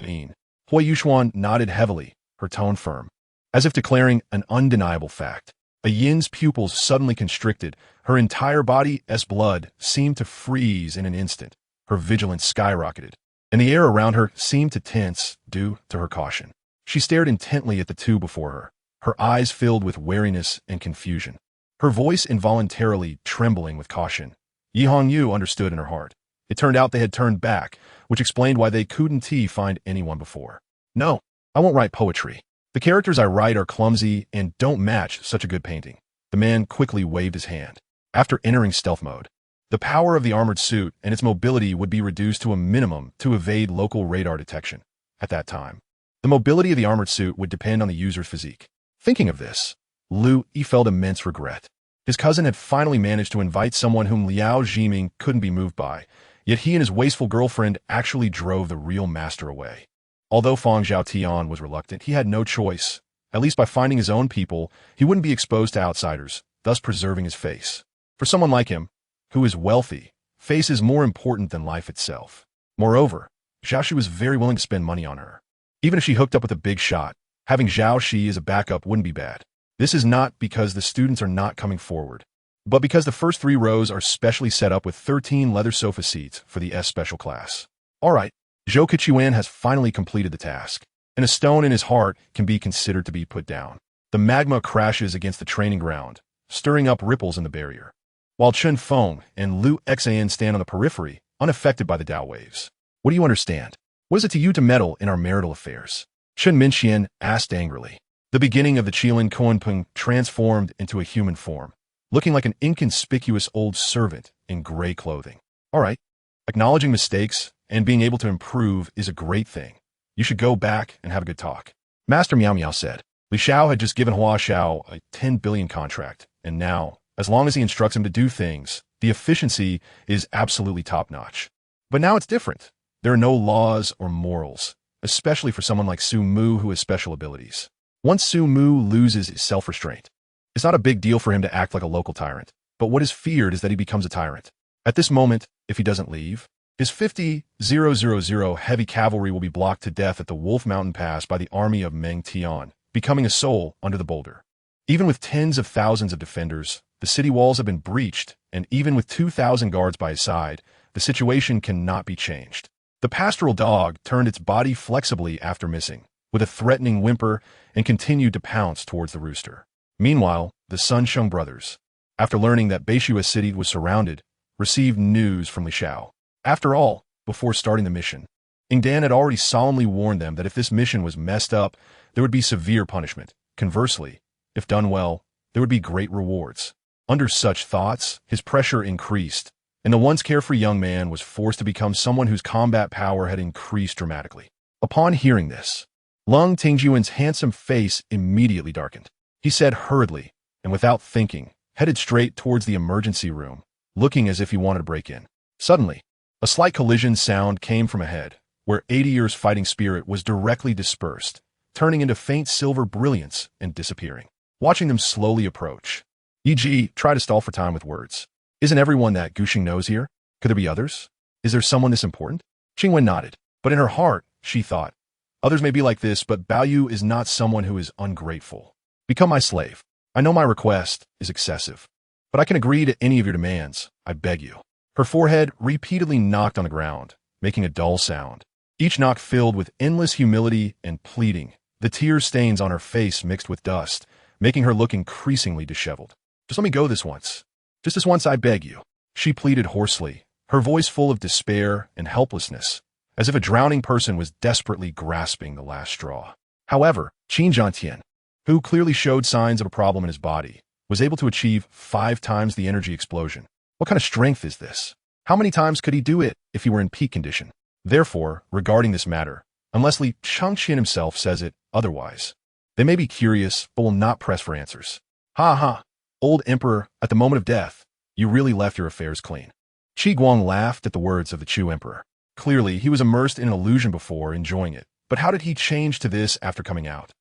Ain. Huo Yuxuan nodded heavily, her tone firm, as if declaring an undeniable fact. Yin's pupils suddenly constricted. Her entire body's blood seemed to freeze in an instant. Her vigilance skyrocketed, and the air around her seemed to tense due to her caution. She stared intently at the two before her, her eyes filled with wariness and confusion, her voice involuntarily trembling with caution. Yi Hongyu understood in her heart. It turned out they had turned back, which explained why they couldn't find anyone before. No, I won't write poetry. The characters I write are clumsy and don't match such a good painting. The man quickly waved his hand. After entering stealth mode, the power of the armored suit and its mobility would be reduced to a minimum to evade local radar detection. At that time, the mobility of the armored suit would depend on the user's physique. Thinking of this, Lu Yi felt immense regret. His cousin had finally managed to invite someone whom Liao Zhiming couldn't be moved by, yet he and his wasteful girlfriend actually drove the real master away. Although Fang Zhaotian was reluctant, he had no choice. At least by finding his own people, he wouldn't be exposed to outsiders, thus preserving his face. For someone like him, who is wealthy, face is more important than life itself. Moreover, Zhao Shi was very willing to spend money on her. Even if she hooked up with a big shot, having Zhao Shi as a backup wouldn't be bad. This is not because the students are not coming forward, but because the first 3 rows are specially set up with 13 leather sofa seats for the S special class. Alright, Zhou Qichuan has finally completed the task, and a stone in his heart can be considered to be put down. The magma crashes against the training ground, stirring up ripples in the barrier, while Chen Feng and Lu Xan stand on the periphery, unaffected by the Tao waves. What do you understand? What is it to you to meddle in our marital affairs? Chen Minxian asked angrily. The beginning of the Qilin Kuanpeng transformed into a human form, looking like an inconspicuous old servant in gray clothing. Alright, acknowledging mistakes and being able to improve is a great thing. You should go back and have a good talk. Master Miao Miao said. Li Xiao had just given Hua Xiao a 10 billion contract, and now, as long as he instructs him to do things, the efficiency is absolutely top-notch. But now it's different. There are no laws or morals, especially for someone like Su Mu who has special abilities. Once Su Mu loses his self-restraint, it's not a big deal for him to act like a local tyrant, but what is feared is that he becomes a tyrant. At this moment, if he doesn't leave, his 50,000 heavy cavalry will be blocked to death at the Wolf Mountain Pass by the army of Meng Tian, becoming a soul under the boulder. Even with tens of thousands of defenders, the city walls have been breached, and even with 2,000 guards by his side, the situation cannot be changed. The pastoral dog turned its body flexibly after missing, with a threatening whimper, and continued to pounce towards the rooster. Meanwhile, the Sunsheng brothers, after learning that Beishua city was surrounded, received news from Li Xiao. After all, before starting the mission, Ingdan had already solemnly warned them that if this mission was messed up, there would be severe punishment. Conversely, if done well, there would be great rewards. Under such thoughts, his pressure increased, and the once carefree young man was forced to become someone whose combat power had increased dramatically. Upon hearing this, Lung Tingjuan's handsome face immediately darkened. He said hurriedly, and without thinking, headed straight towards the emergency room, looking as if he wanted to break in. Suddenly, A slight collision sound came from ahead, where 80 years fighting spirit was directly dispersed, turning into faint silver brilliance and disappearing. Watching them slowly approach. E.g., try to stall for time with words. Isn't everyone that Gushing knows here? Could there be others? Is there someone this important? Qingwen nodded, but in her heart, she thought, others may be like this, but Baoyu is not someone who is ungrateful. Become my slave. I know my request is excessive, but I can agree to any of your demands, I beg you. Her forehead repeatedly knocked on the ground, making a dull sound. Each knock filled with endless humility and pleading, the tear stains on her face mixed with dust, making her look increasingly disheveled. Just let me go this once. Just this once, I beg you. She pleaded hoarsely, her voice full of despair and helplessness, as if a drowning person was desperately grasping the last straw. However, Qin Zhantian, who clearly showed signs of a problem in his body, was able to achieve 5 times the energy explosion. What kind of strength is this? How many times could he do it if he were in peak condition? Therefore, regarding this matter, unless Li Changqian himself says it otherwise, they may be curious but will not press for answers. Ha ha, old emperor, at the moment of death, you really left your affairs clean. Qi Guang laughed at the words of the Chu emperor. Clearly, he was immersed in an illusion before, enjoying it. But how did he change to this after coming out?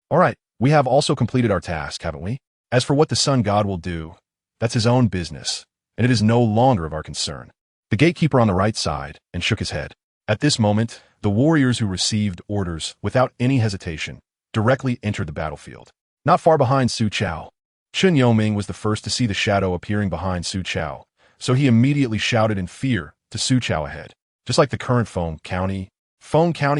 All right, we have also completed our task, haven't we? As for what the sun god will do, that's his own business, and it is no longer of our concern. The gatekeeper on the right side and shook his head. At this moment, the warriors who received orders without any hesitation directly entered the battlefield. Not far behind Su Chao. Chen Yoming was the first to see the shadow appearing behind Su Chao, so he immediately shouted in fear to Su Chao ahead. Just like the current Feng County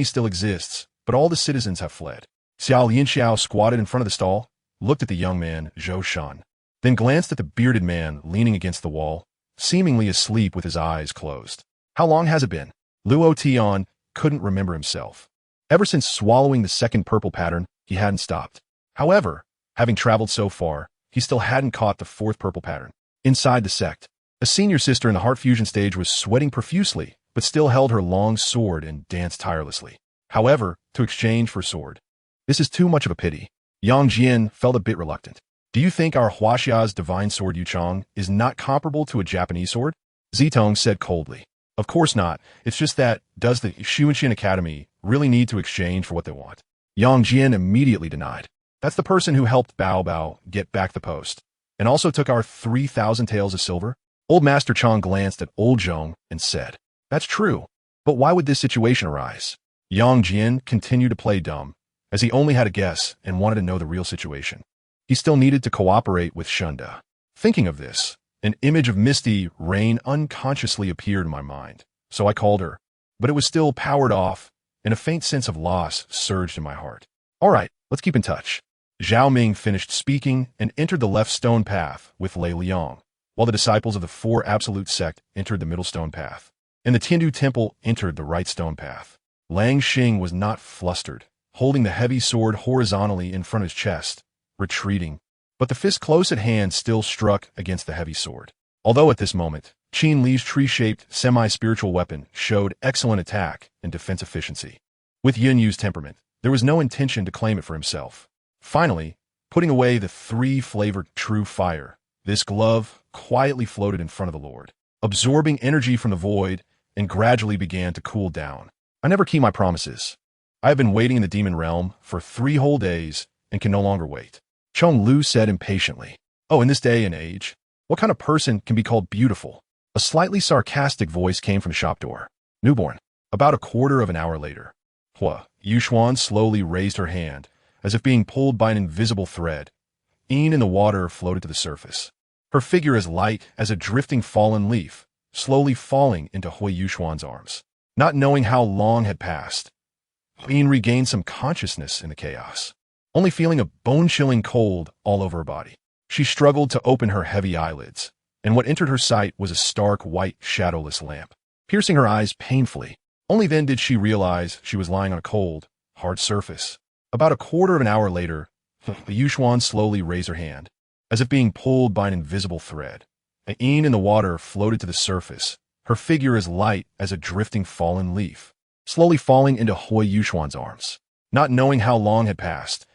still exists, but all the citizens have fled. Xiao Lianxiao squatted in front of the stall, looked at the young man, Zhou Shan, then glanced at the bearded man leaning against the wall, seemingly asleep with his eyes closed. How long has it been? Luo Tian couldn't remember himself. Ever since swallowing the second purple pattern, he hadn't stopped. However, having traveled so far, he still hadn't caught the 4th purple pattern. Inside the sect, a senior sister in the heart fusion stage was sweating profusely, but still held her long sword and danced tirelessly. However, to exchange for sword. This is too much of a pity. Yang Jian felt a bit reluctant. Do you think our Huaxia's divine sword Yuchang is not comparable to a Japanese sword? Zitong said coldly. Of course not. It's just that, does the Xuanxian Academy really need to exchange for what they want? Yang Jian immediately denied. That's the person who helped Bao Bao get back the post, and also took our 3,000 taels of silver. Old Master Chang glanced at Old Zhong and said, that's true, but why would this situation arise? Yang Jian continued to play dumb, as he only had a guess and wanted to know the real situation. He still needed to cooperate with Shunda. Thinking of this, an image of Misty Rain unconsciously appeared in my mind, so I called her, but it was still powered off, and a faint sense of loss surged in my heart. All right, let's keep in touch. Zhao Ming finished speaking and entered the left stone path with Lei Liang, while the disciples of the 4 absolute sect entered the middle stone path, and the Tiandu temple entered the right stone path. Lang Xing was not flustered, holding the heavy sword horizontally in front of his chest, retreating, but the fist close at hand still struck against the heavy sword. Although at this moment, Qin Li's tree-shaped, semi-spiritual weapon showed excellent attack and defense efficiency. With Yin Yu's temperament, there was no intention to claim it for himself. Finally, putting away the 3-flavored true fire, this glove quietly floated in front of the Lord, absorbing energy from the void, and gradually began to cool down. I never keep my promises. I have been waiting in the demon realm for 3 whole days and can no longer wait. Chong Lu said impatiently. Oh, in this day and age, what kind of person can be called beautiful? A slightly sarcastic voice came from the shop door. Newborn. About a quarter of an hour later, Huo Yuxuan slowly raised her hand, as if being pulled by an invisible thread. In the water floated to the surface. Her figure as light as a drifting fallen leaf, slowly falling into Huo Yuxuan's arms. Not knowing how long had passed, In regained some consciousness in the chaos, only feeling a bone-chilling cold all over her body. She struggled to open her heavy eyelids, and what entered her sight was a stark white shadowless lamp, piercing her eyes painfully. Only then did she realize she was lying on a cold, hard surface. About a quarter of an hour later, the Yuxuan slowly raised her hand, as if being pulled by an invisible thread. In the water floated to the surface, her figure as light as a drifting fallen leaf, slowly falling into Huo Yuxuan's arms. Not knowing how long had passed,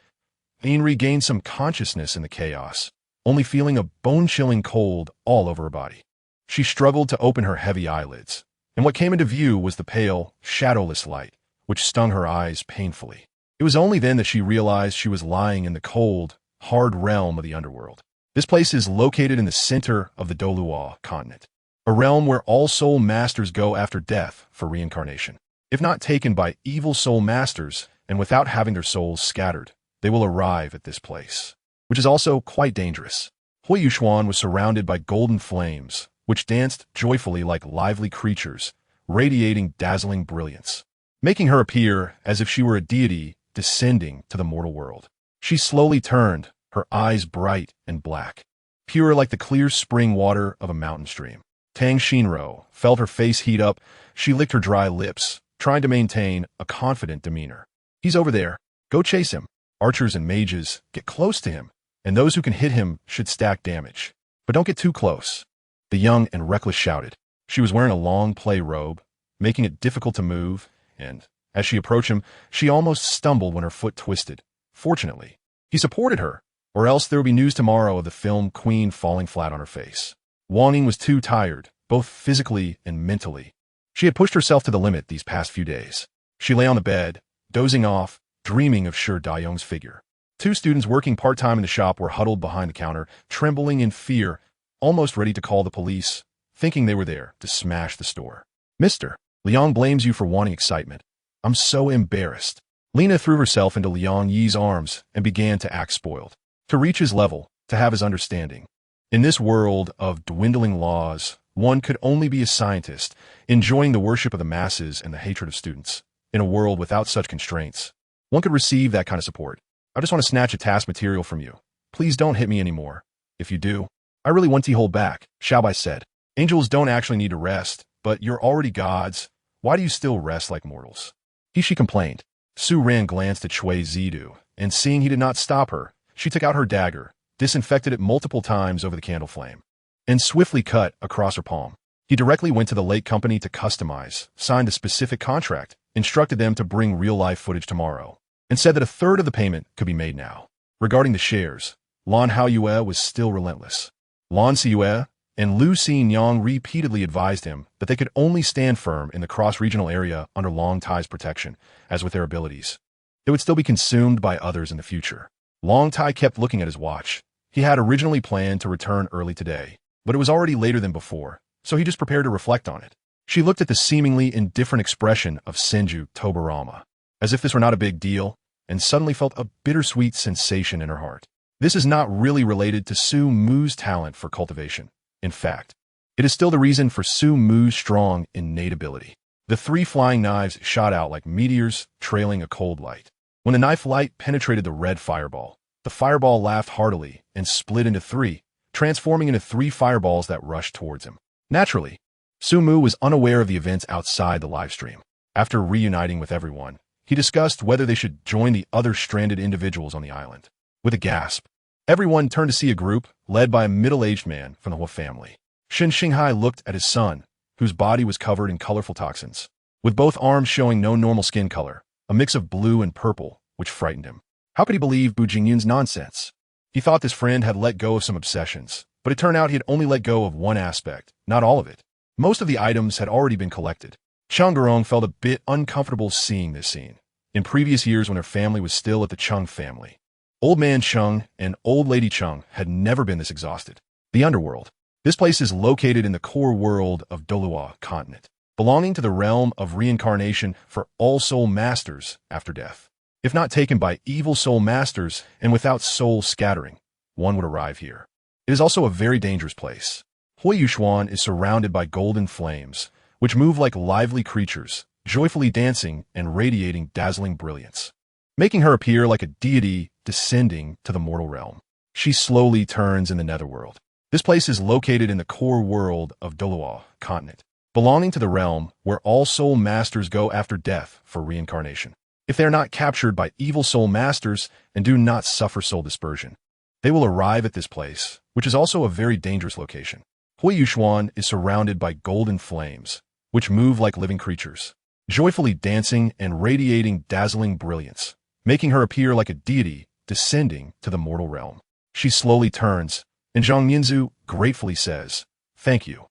In regained some consciousness in the chaos, only feeling a bone-chilling cold all over her body. She struggled to open her heavy eyelids, and what came into view was the pale, shadowless light, which stung her eyes painfully. It was only then that she realized she was lying in the cold, hard realm of the underworld. This place is located in the center of the Douluo continent, a realm where all soul masters go after death for reincarnation. If not taken by evil soul masters and without having their souls scattered, they will arrive at this place, which is also quite dangerous. Huo Yuxuan was surrounded by golden flames, which danced joyfully like lively creatures, radiating dazzling brilliance, making her appear as if she were a deity descending to the mortal world. She slowly turned, her eyes bright and black, pure like the clear spring water of a mountain stream. Tang Shinro felt her face heat up. She licked her dry lips, trying to maintain a confident demeanor. He's over there. Go chase him. Archers and mages, get close to him, and those who can hit him should stack damage. But don't get too close. The young and reckless shouted. She was wearing a long play robe, making it difficult to move, and as she approached him, she almost stumbled when her foot twisted. Fortunately, he supported her, or else there would be news tomorrow of the film queen falling flat on her face. Wang Ying was too tired, both physically and mentally. She had pushed herself to the limit these past few days. She lay on the bed, dozing off, dreaming of Shi Dayong's figure. Two students working part-time in the shop were huddled behind the counter, trembling in fear, almost ready to call the police, thinking they were there to smash the store. Mr. Liang blames you for wanting excitement. I'm so embarrassed. Lena threw herself into Liang Yi's arms and began to act spoiled. To reach his level, to have his understanding. In this world of dwindling laws, one could only be a scientist, enjoying the worship of the masses and the hatred of students. In a world without such constraints, one could receive that kind of support. I just want to snatch a task material from you. Please don't hit me anymore. If you do, I really want to hold back, Xiaobai said. Angels don't actually need to rest, but you're already gods. Why do you still rest like mortals? She complained. Su Ran glanced at Shui Zidu, and seeing he did not stop her, she took out her dagger, disinfected it multiple times over the candle flame, and swiftly cut across her palm. He directly went to the lake company to customize, signed a specific contract, instructed them to bring real-life footage tomorrow, and said that a third of the payment could be made now. Regarding the shares, Lan Haoyue was still relentless. Lan Siyue and Lu Xinyang repeatedly advised him that they could only stand firm in the cross-regional area under Long Tai's protection, as with their abilities. They would still be consumed by others in the future. Long Tai kept looking at his watch. He had originally planned to return early today, but it was already later than before, so he just prepared to reflect on it. She looked at the seemingly indifferent expression of Senju Tobarama, as if this were not a big deal, and suddenly felt a bittersweet sensation in her heart. This is not really related to Su Mu's talent for cultivation. In fact, it is still the reason for Su Mu's strong innate ability. The three flying knives shot out like meteors trailing a cold light. When the knife light penetrated the red fireball, the fireball laughed heartily and split into three, transforming into three fireballs that rushed towards him. Naturally, Su Mu was unaware of the events outside the livestream. After reuniting with everyone, he discussed whether they should join the other stranded individuals on the island. With a gasp, everyone turned to see a group led by a middle-aged man from the Huo family. Shen Xinghai looked at his son, whose body was covered in colorful toxins, with both arms showing no normal skin color, a mix of blue and purple, which frightened him. How could he believe Bu Jingyun's nonsense? He thought this friend had let go of some obsessions, but it turned out he had only let go of one aspect, not all of it. Most of the items had already been collected. Cheng Gerong felt a bit uncomfortable seeing this scene. In previous years when her family was still at the Cheng family, Old Man Cheng and Old Lady Cheng had never been this exhausted. The underworld. This place is located in the core world of Douluo continent, belonging to the realm of reincarnation for all soul masters after death. If not taken by evil soul masters and without soul scattering, one would arrive here. It is also a very dangerous place. Huo Yuxuan is surrounded by golden flames, which move like lively creatures, joyfully dancing and radiating dazzling brilliance, making her appear like a deity descending to the mortal realm. She slowly turns in the netherworld. This place is located in the core world of Douluo continent, belonging to the realm where all soul masters go after death for reincarnation. If they are not captured by evil soul masters and do not suffer soul dispersion, they will arrive at this place, which is also a very dangerous location. Huo Yuxuan is surrounded by golden flames, which move like living creatures, joyfully dancing and radiating dazzling brilliance, making her appear like a deity descending to the mortal realm. She slowly turns, and Zhang Yinzu gratefully says, "Thank you."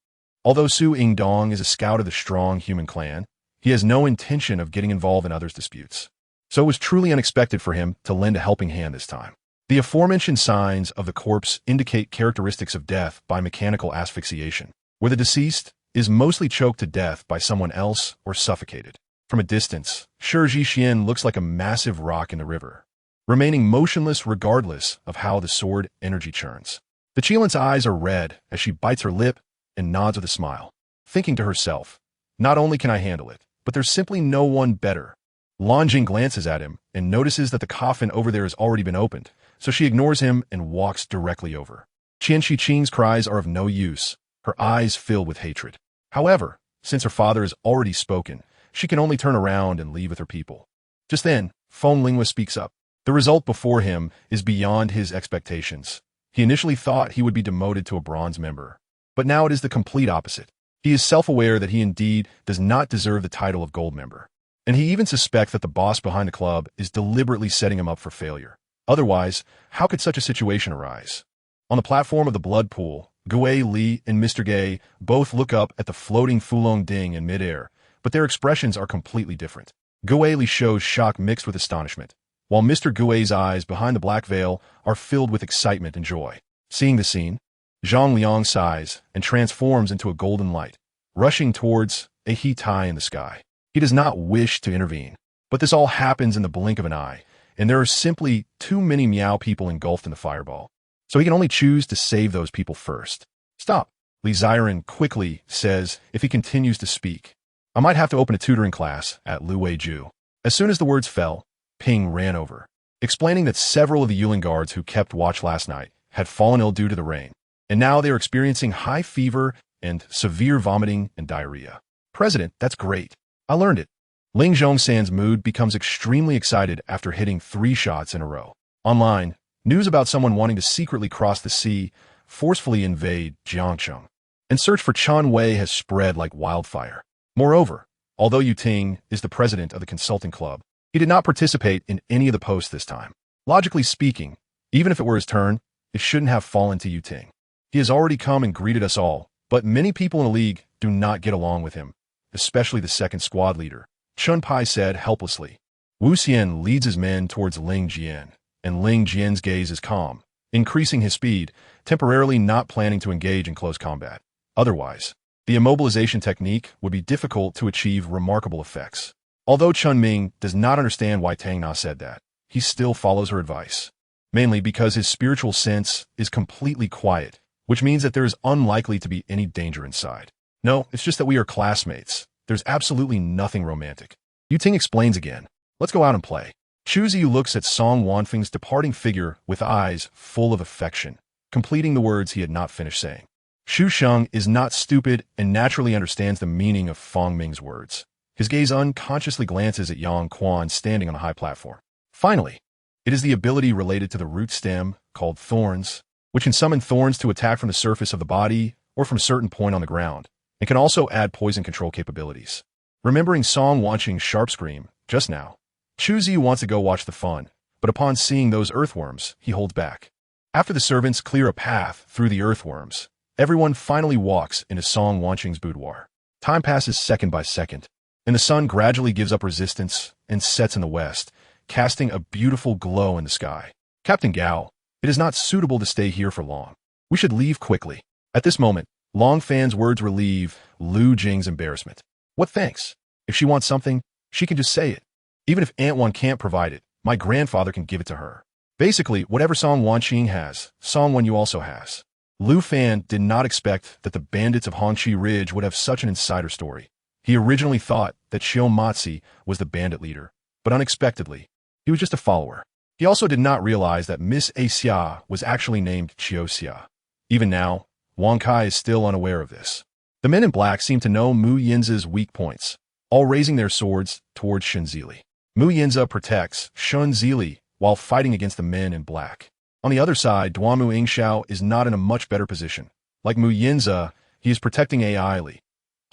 Although Su Yingdong is a scout of the strong human clan, he has no intention of getting involved in others' disputes. So it was truly unexpected for him to lend a helping hand this time. The aforementioned signs of the corpse indicate characteristics of death by mechanical asphyxiation, where the deceased is mostly choked to death by someone else or suffocated. From a distance, Shi Xian looks like a massive rock in the river, remaining motionless regardless of how the sword energy churns. The Qilin's eyes are red as she bites her lip and nods with a smile, thinking to herself, not only can I handle it, but there's simply no one better. Lanjing glances at him and notices that the coffin over there has already been opened, so she ignores him and walks directly over. Qian Shiqing's cries are of no use, her eyes fill with hatred. However, since her father has already spoken, she can only turn around and leave with her people. Just then, Feng Lingua speaks up. The result before him is beyond his expectations. He initially thought he would be demoted to a bronze member, but now it is the complete opposite. He is self-aware that he indeed does not deserve the title of gold member, and he even suspects that the boss behind the club is deliberately setting him up for failure. Otherwise, how could such a situation arise? On the platform of the blood pool, Gui Li and Mr. Gay both look up at the floating Fulong Ding in midair, but their expressions are completely different. Gui Li shows shock mixed with astonishment, while Mr. Gui's eyes behind the black veil are filled with excitement and joy. Seeing the scene, Zhang Liang sighs and transforms into a golden light, rushing towards a He Tai in the sky. He does not wish to intervene, but this all happens in the blink of an eye, and there are simply too many Miao people engulfed in the fireball. So he can only choose to save those people first. Stop, Li Ziren quickly says if he continues to speak. I might have to open a tutoring class at Lu Weiju. As soon as the words fell, Ping ran over, explaining that several of the Yulin guards who kept watch last night had fallen ill due to the rain, and now they are experiencing high fever and severe vomiting and diarrhea. President, that's great. I learned it. Ling Zhongsan's mood becomes extremely excited after hitting 3 shots in a row. Online, news about someone wanting to secretly cross the sea, forcefully invade Jiangcheng, and search for Chen Wei has spread like wildfire. Moreover, although Yu Ting is the president of the consulting club, he did not participate in any of the posts this time. Logically speaking, even if it were his turn, it shouldn't have fallen to Yu Ting. He has already come and greeted us all, but many people in the league do not get along with him, especially the second squad leader, Chun Pai said helplessly. Wu Xian leads his men towards Ling Jian, and Ling Jian's gaze is calm, increasing his speed, temporarily not planning to engage in close combat. Otherwise, the immobilization technique would be difficult to achieve remarkable effects. Although Chun Ming does not understand why Tang Na said that, he still follows her advice, mainly because his spiritual sense is completely quiet, which means that there is unlikely to be any danger inside. No, it's just that we are classmates. There's absolutely nothing romantic. Yu Ting explains again. Let's go out and play. Chu Ziyu looks at Song Wanfeng's departing figure with eyes full of affection, completing the words he had not finished saying. Xu Sheng is not stupid and naturally understands the meaning of Feng Ming's words. His gaze unconsciously glances at Yang Quan standing on a high platform. Finally, it is the ability related to the root stem, called thorns, which can summon thorns to attack from the surface of the body or from a certain point on the ground, and can also add poison control capabilities. Remembering Song Wanqing's sharp scream just now, Chu Zi wants to go watch the fun, but upon seeing those earthworms, he holds back. After the servants clear a path through the earthworms, everyone finally walks into Song Wanqing's boudoir. Time passes second by second, and the sun gradually gives up resistance and sets in the west, casting a beautiful glow in the sky. Captain Gao, it is not suitable to stay here for long. We should leave quickly. At this moment, Long Fan's words relieve Lu Jing's embarrassment. What thanks? If she wants something, she can just say it. Even if Aunt Wan can't provide it, my grandfather can give it to her. Basically, whatever Song Wanqing has, Song Wanyu also has. Lu Fan did not expect that the bandits of Hongqi Ridge would have such an insider story. He originally thought that Xiao Matzi was the bandit leader, but unexpectedly, he was just a follower. He also did not realize that Miss A Xia was actually named Qiu Xia. Even now, Wang Kai is still unaware of this. The men in black seem to know Mu Yinza's weak points, all raising their swords towards Shun Zili. Mu Yinza protects Shun Zili while fighting against the men in black. On the other side, Duamu Yingxiao is not in a much better position. Like Mu Yinza, he is protecting AI Li.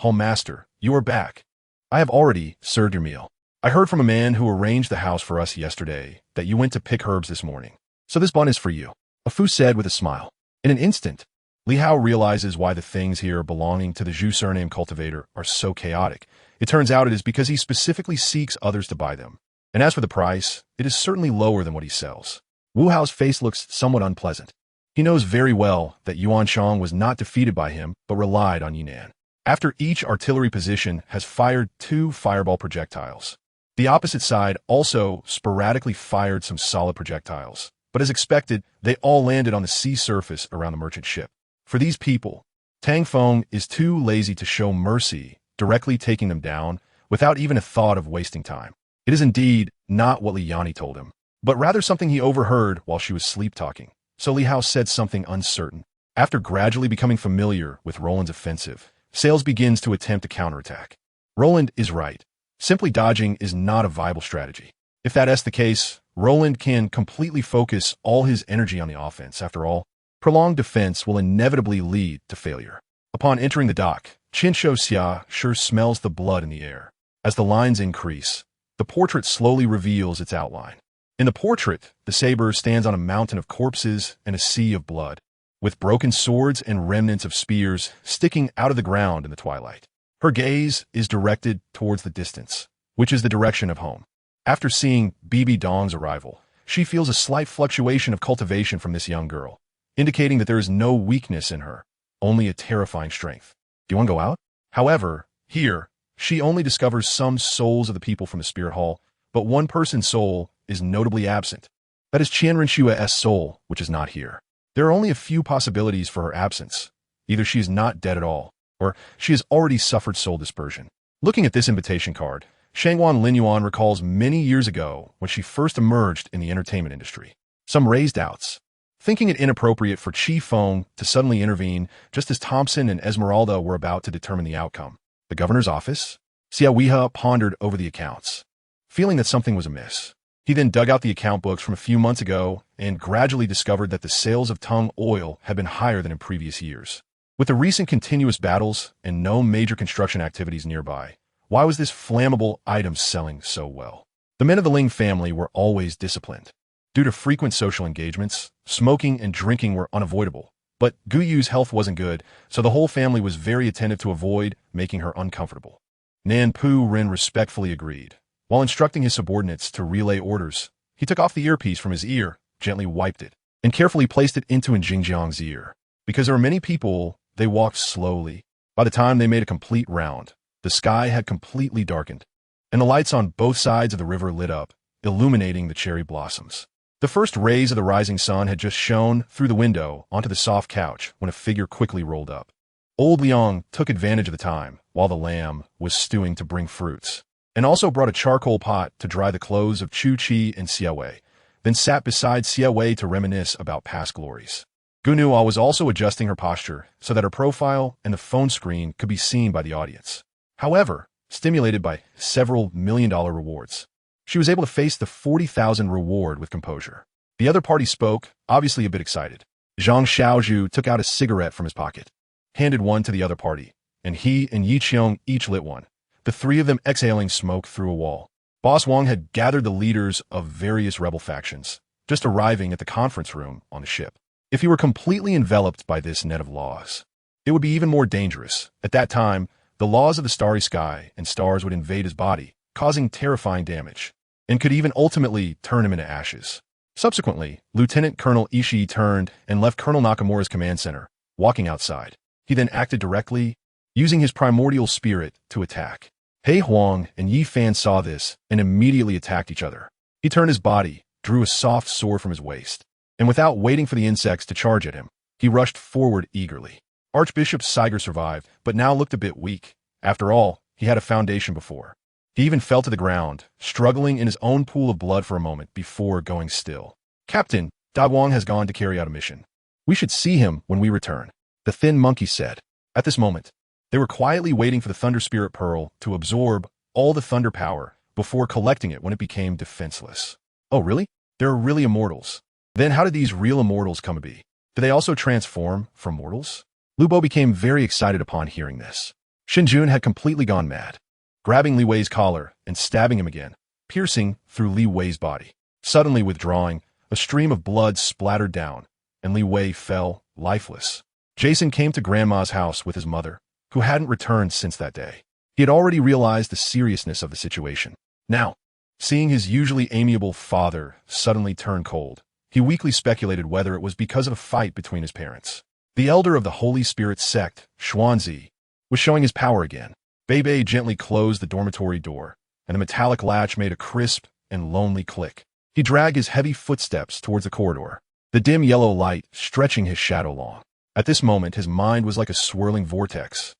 Home Master, you are back. I have already served your meal. I heard from a man who arranged the house for us yesterday that you went to pick herbs this morning. So this bun is for you, Afu said with a smile. In an instant, Li Hao realizes why the things here belonging to the Zhu surname cultivator are so chaotic. It turns out it is because he specifically seeks others to buy them. And as for the price, it is certainly lower than what he sells. Wu Hao's face looks somewhat unpleasant. He knows very well that Yuan Shang was not defeated by him, but relied on Yinan. After each artillery position has fired 2 fireball projectiles. The opposite side also sporadically fired some solid projectiles, but as expected, they all landed on the sea surface around the merchant ship. For these people, Tang Feng is too lazy to show mercy, directly taking them down without even a thought of wasting time. It is indeed not what Li Yani told him, but rather something he overheard while she was sleep-talking. So Li Hao said something uncertain. After gradually becoming familiar with Roland's offensive, Sales begins to attempt a counterattack. Roland is right. Simply dodging is not a viable strategy. If that is the case, Roland can completely focus all his energy on the offense. After all, prolonged defense will inevitably lead to failure. Upon entering the dock, Qin Shou Xia sure smells the blood in the air. As the lines increase, the portrait slowly reveals its outline. In the portrait, the saber stands on a mountain of corpses and a sea of blood, with broken swords and remnants of spears sticking out of the ground in the twilight. Her gaze is directed towards the distance, which is the direction of home. After seeing Bibi Dong's arrival, she feels a slight fluctuation of cultivation from this young girl, indicating that there is no weakness in her, only a terrifying strength. Do you want to go out? However, here, she only discovers some souls of the people from the spirit hall, but one person's soul is notably absent. That is Qian Renshua's soul, which is not here. There are only a few possibilities for her absence. Either she is not dead at all, or she has already suffered soul dispersion. Looking at this invitation card, Shangwan Linyuan recalls many years ago when she first emerged in the entertainment industry. Some raised doubts, thinking it inappropriate for Qi Feng to suddenly intervene just as Thompson and Esmeralda were about to determine the outcome. The governor's office? Xia Weihe pondered over the accounts, feeling that something was amiss. He then dug out the account books from a few months ago and gradually discovered that the sales of Tung oil had been higher than in previous years. With the recent continuous battles and no major construction activities nearby, why was this flammable item selling so well? The men of the Ling family were always disciplined. Due to frequent social engagements, smoking and drinking were unavoidable. But Gu Yu's health wasn't good, so the whole family was very attentive to avoid making her uncomfortable. Nan Pu Rin respectfully agreed. While instructing his subordinates to relay orders, he took off the earpiece from his ear, gently wiped it, and carefully placed it into Jingjiang's ear. Because there were many people, they walked slowly. By the time they made a complete round, the sky had completely darkened, and the lights on both sides of the river lit up, illuminating the cherry blossoms. The first rays of the rising sun had just shone through the window onto the soft couch when a figure quickly rolled up. Old Liang took advantage of the time while the lamb was stewing to bring fruits, and also brought a charcoal pot to dry the clothes of Chu Qi and Xia Wei, then sat beside Xia Wei to reminisce about past glories. Gunua was also adjusting her posture so that her profile and the phone screen could be seen by the audience. However, stimulated by several million-dollar rewards, she was able to face the 40,000 reward with composure. The other party spoke, obviously a bit excited. Zhang Xiaozhu took out a cigarette from his pocket, handed one to the other party, and he and Yi Qiong each lit one, the three of them exhaling smoke through a wall. Boss Wang had gathered the leaders of various rebel factions, just arriving at the conference room on the ship. If he were completely enveloped by this net of laws, it would be even more dangerous. At that time, the laws of the starry sky and stars would invade his body, causing terrifying damage, and could even ultimately turn him into ashes. Subsequently, Lieutenant Colonel Ishii turned and left Colonel Nakamura's command center, walking outside. He then acted directly, using his primordial spirit to attack. He Huang and Yi Fan saw this and immediately attacked each other. He turned his body, drew a soft sword from his waist, and without waiting for the insects to charge at him, he rushed forward eagerly. Archbishop Siger survived, but now looked a bit weak. After all, he had a foundation before. He even fell to the ground, struggling in his own pool of blood for a moment before going still. Captain, Da Wang has gone to carry out a mission. We should see him when we return, the thin monkey said. At this moment, they were quietly waiting for the Thunder Spirit Pearl to absorb all the thunder power before collecting it when it became defenseless. Oh, really? There are really immortals. Then how did these real immortals come to be? Do they also transform from mortals? Lu Bo became very excited upon hearing this. Xin Jun had completely gone mad, grabbing Li Wei's collar and stabbing him again, piercing through Li Wei's body. Suddenly withdrawing, a stream of blood splattered down, and Li Wei fell lifeless. Jason came to Grandma's house with his mother, who hadn't returned since that day. He had already realized the seriousness of the situation. Now, seeing his usually amiable father suddenly turn cold, he weakly speculated whether it was because of a fight between his parents. The elder of the Holy Spirit sect, Xuanzi, was showing his power again. Bebe gently closed the dormitory door, and the metallic latch made a crisp and lonely click. He dragged his heavy footsteps towards the corridor, the dim yellow light stretching his shadow long. At this moment, his mind was like a swirling vortex.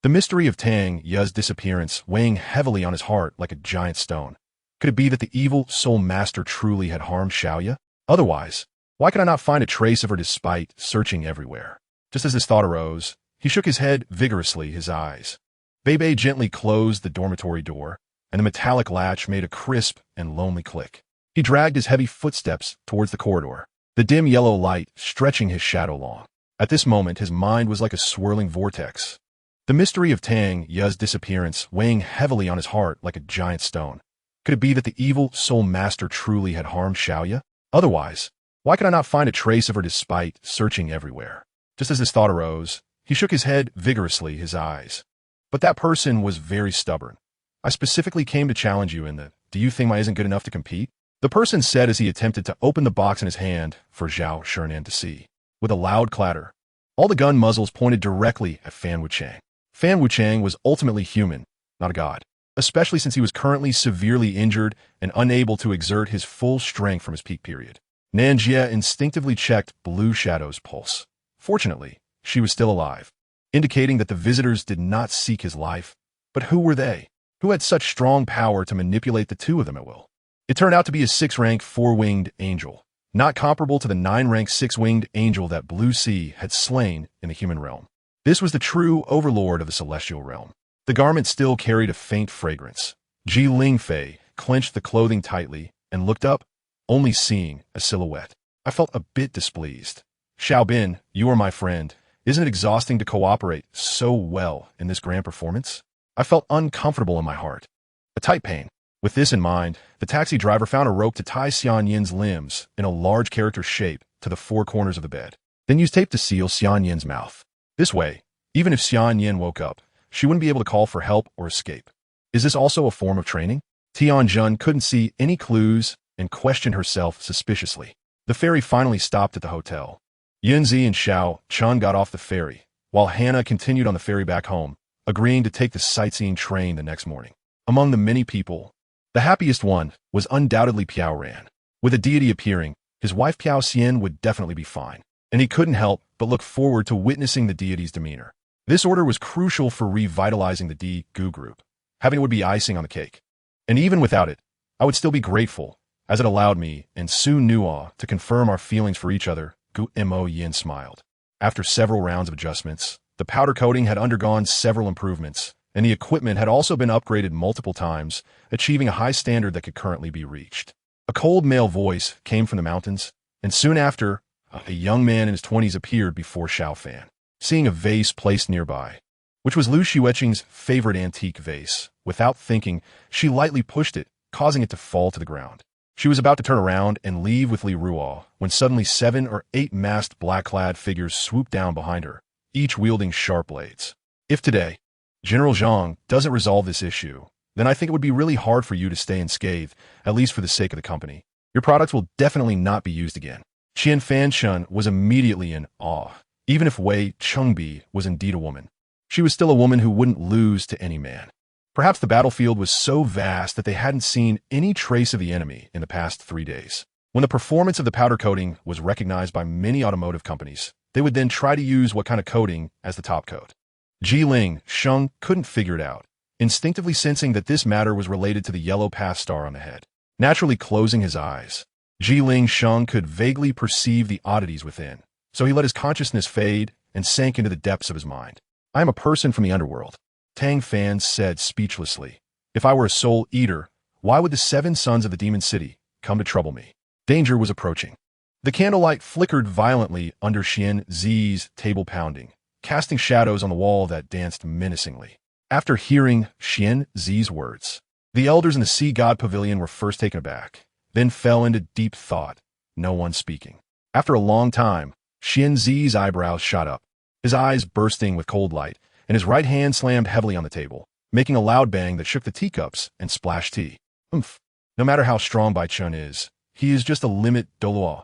The mystery of Tang Ye's disappearance weighing heavily on his heart like a giant stone. Could it be that the evil soul master truly had harmed Xiaoya? Otherwise, why could I not find a trace of her despite searching everywhere? Just as this thought arose, he shook his head vigorously, his eyes. Bebe gently closed the dormitory door, and the metallic latch made a crisp and lonely click. He dragged his heavy footsteps towards the corridor, the dim yellow light stretching his shadow long. At this moment, his mind was like a swirling vortex. The mystery of Tang Ye's disappearance weighing heavily on his heart like a giant stone. Could it be that the evil soul master truly had harmed Xiaoya? Otherwise, why could I not find a trace of her despite searching everywhere? Just as this thought arose, he shook his head vigorously, his eyes. But that person was very stubborn. I specifically came to challenge you in the, do you think I isn't good enough to compete? The person said as he attempted to open the box in his hand for Zhao Shernan to see. With a loud clatter, all the gun muzzles pointed directly at Fan Wuchang. Fan Wuchang was ultimately human, not a god, especially since he was currently severely injured and unable to exert his full strength from his peak period. Nanjia instinctively checked Blue Shadow's pulse. Fortunately, she was still alive, indicating that the visitors did not seek his life. But who were they? Who had such strong power to manipulate the two of them at will? It turned out to be a 6-rank 4-winged angel, not comparable to the 9-rank 6-winged angel that Blue Sea had slain in the human realm. This was the true overlord of the celestial realm. The garment still carried a faint fragrance. Ji Lingfei clenched the clothing tightly and looked up, only seeing a silhouette. I felt a bit displeased. Xiaobin, you are my friend. Isn't it exhausting to cooperate so well in this grand performance? I felt uncomfortable in my heart. A tight pain. With this in mind, the taxi driver found a rope to tie Xian Yin's limbs in a large character shape to the 4 corners of the bed, then used tape to seal Xian Yin's mouth. This way, even if Xian Yin woke up, she wouldn't be able to call for help or escape. Is this also a form of training? Tianjun couldn't see any clues and questioned herself suspiciously. The ferry finally stopped at the hotel. Yunzi and Xiao Chun got off the ferry, while Hannah continued on the ferry back home, agreeing to take the sightseeing train the next morning. Among the many people, the happiest one was undoubtedly Piao Ran. With the deity appearing, his wife Piao Xian would definitely be fine, and he couldn't help but look forward to witnessing the deity's demeanor. This order was crucial for revitalizing the D Gu group. Having it would be icing on the cake. And even without it, I would still be grateful, as it allowed me, and soon Nuo, to confirm our feelings for each other. Gu Mo Yin smiled. After several rounds of adjustments, the powder coating had undergone several improvements, and the equipment had also been upgraded multiple times, achieving a high standard that could currently be reached. A cold male voice came from the mountains, and soon after, a young man in his 20s appeared before Xiao Fan. Seeing a vase placed nearby, which was Lu Xueqing's favorite antique vase, without thinking, she lightly pushed it, causing it to fall to the ground. She was about to turn around and leave with Li Ruo when suddenly 7 or 8 masked black-clad figures swooped down behind her, each wielding sharp blades. If today, General Zhang doesn't resolve this issue, then I think it would be really hard for you to stay unscathed, at least for the sake of the company. Your products will definitely not be used again. Qian Fanchun was immediately in awe. Even if Wei Chengbi was indeed a woman, she was still a woman who wouldn't lose to any man. Perhaps the battlefield was so vast that they hadn't seen any trace of the enemy in the past 3 days. When the performance of the powder coating was recognized by many automotive companies, they would then try to use what kind of coating as the top coat. Jiling Sheng couldn't figure it out, instinctively sensing that this matter was related to the yellow path star on the head. Naturally closing his eyes, Jiling Sheng could vaguely perceive the oddities within. So he let his consciousness fade and sank into the depths of his mind. I am a person from the underworld, Tang Fan said speechlessly. If I were a soul eater, why would the 7 sons of the demon city come to trouble me? Danger was approaching. The candlelight flickered violently under Xian Zi's table pounding, casting shadows on the wall that danced menacingly. After hearing Xian Zi's words, the elders in the Sea God Pavilion were first taken aback, then fell into deep thought, no one speaking. After a long time, Xian Zi's eyebrows shot up. his eyes bursting with cold light, and his right hand slammed heavily on the table, making a loud bang that shook the teacups and splashed tea. Oomph. No matter how strong Bai Chun is, he is just a limit Douluo.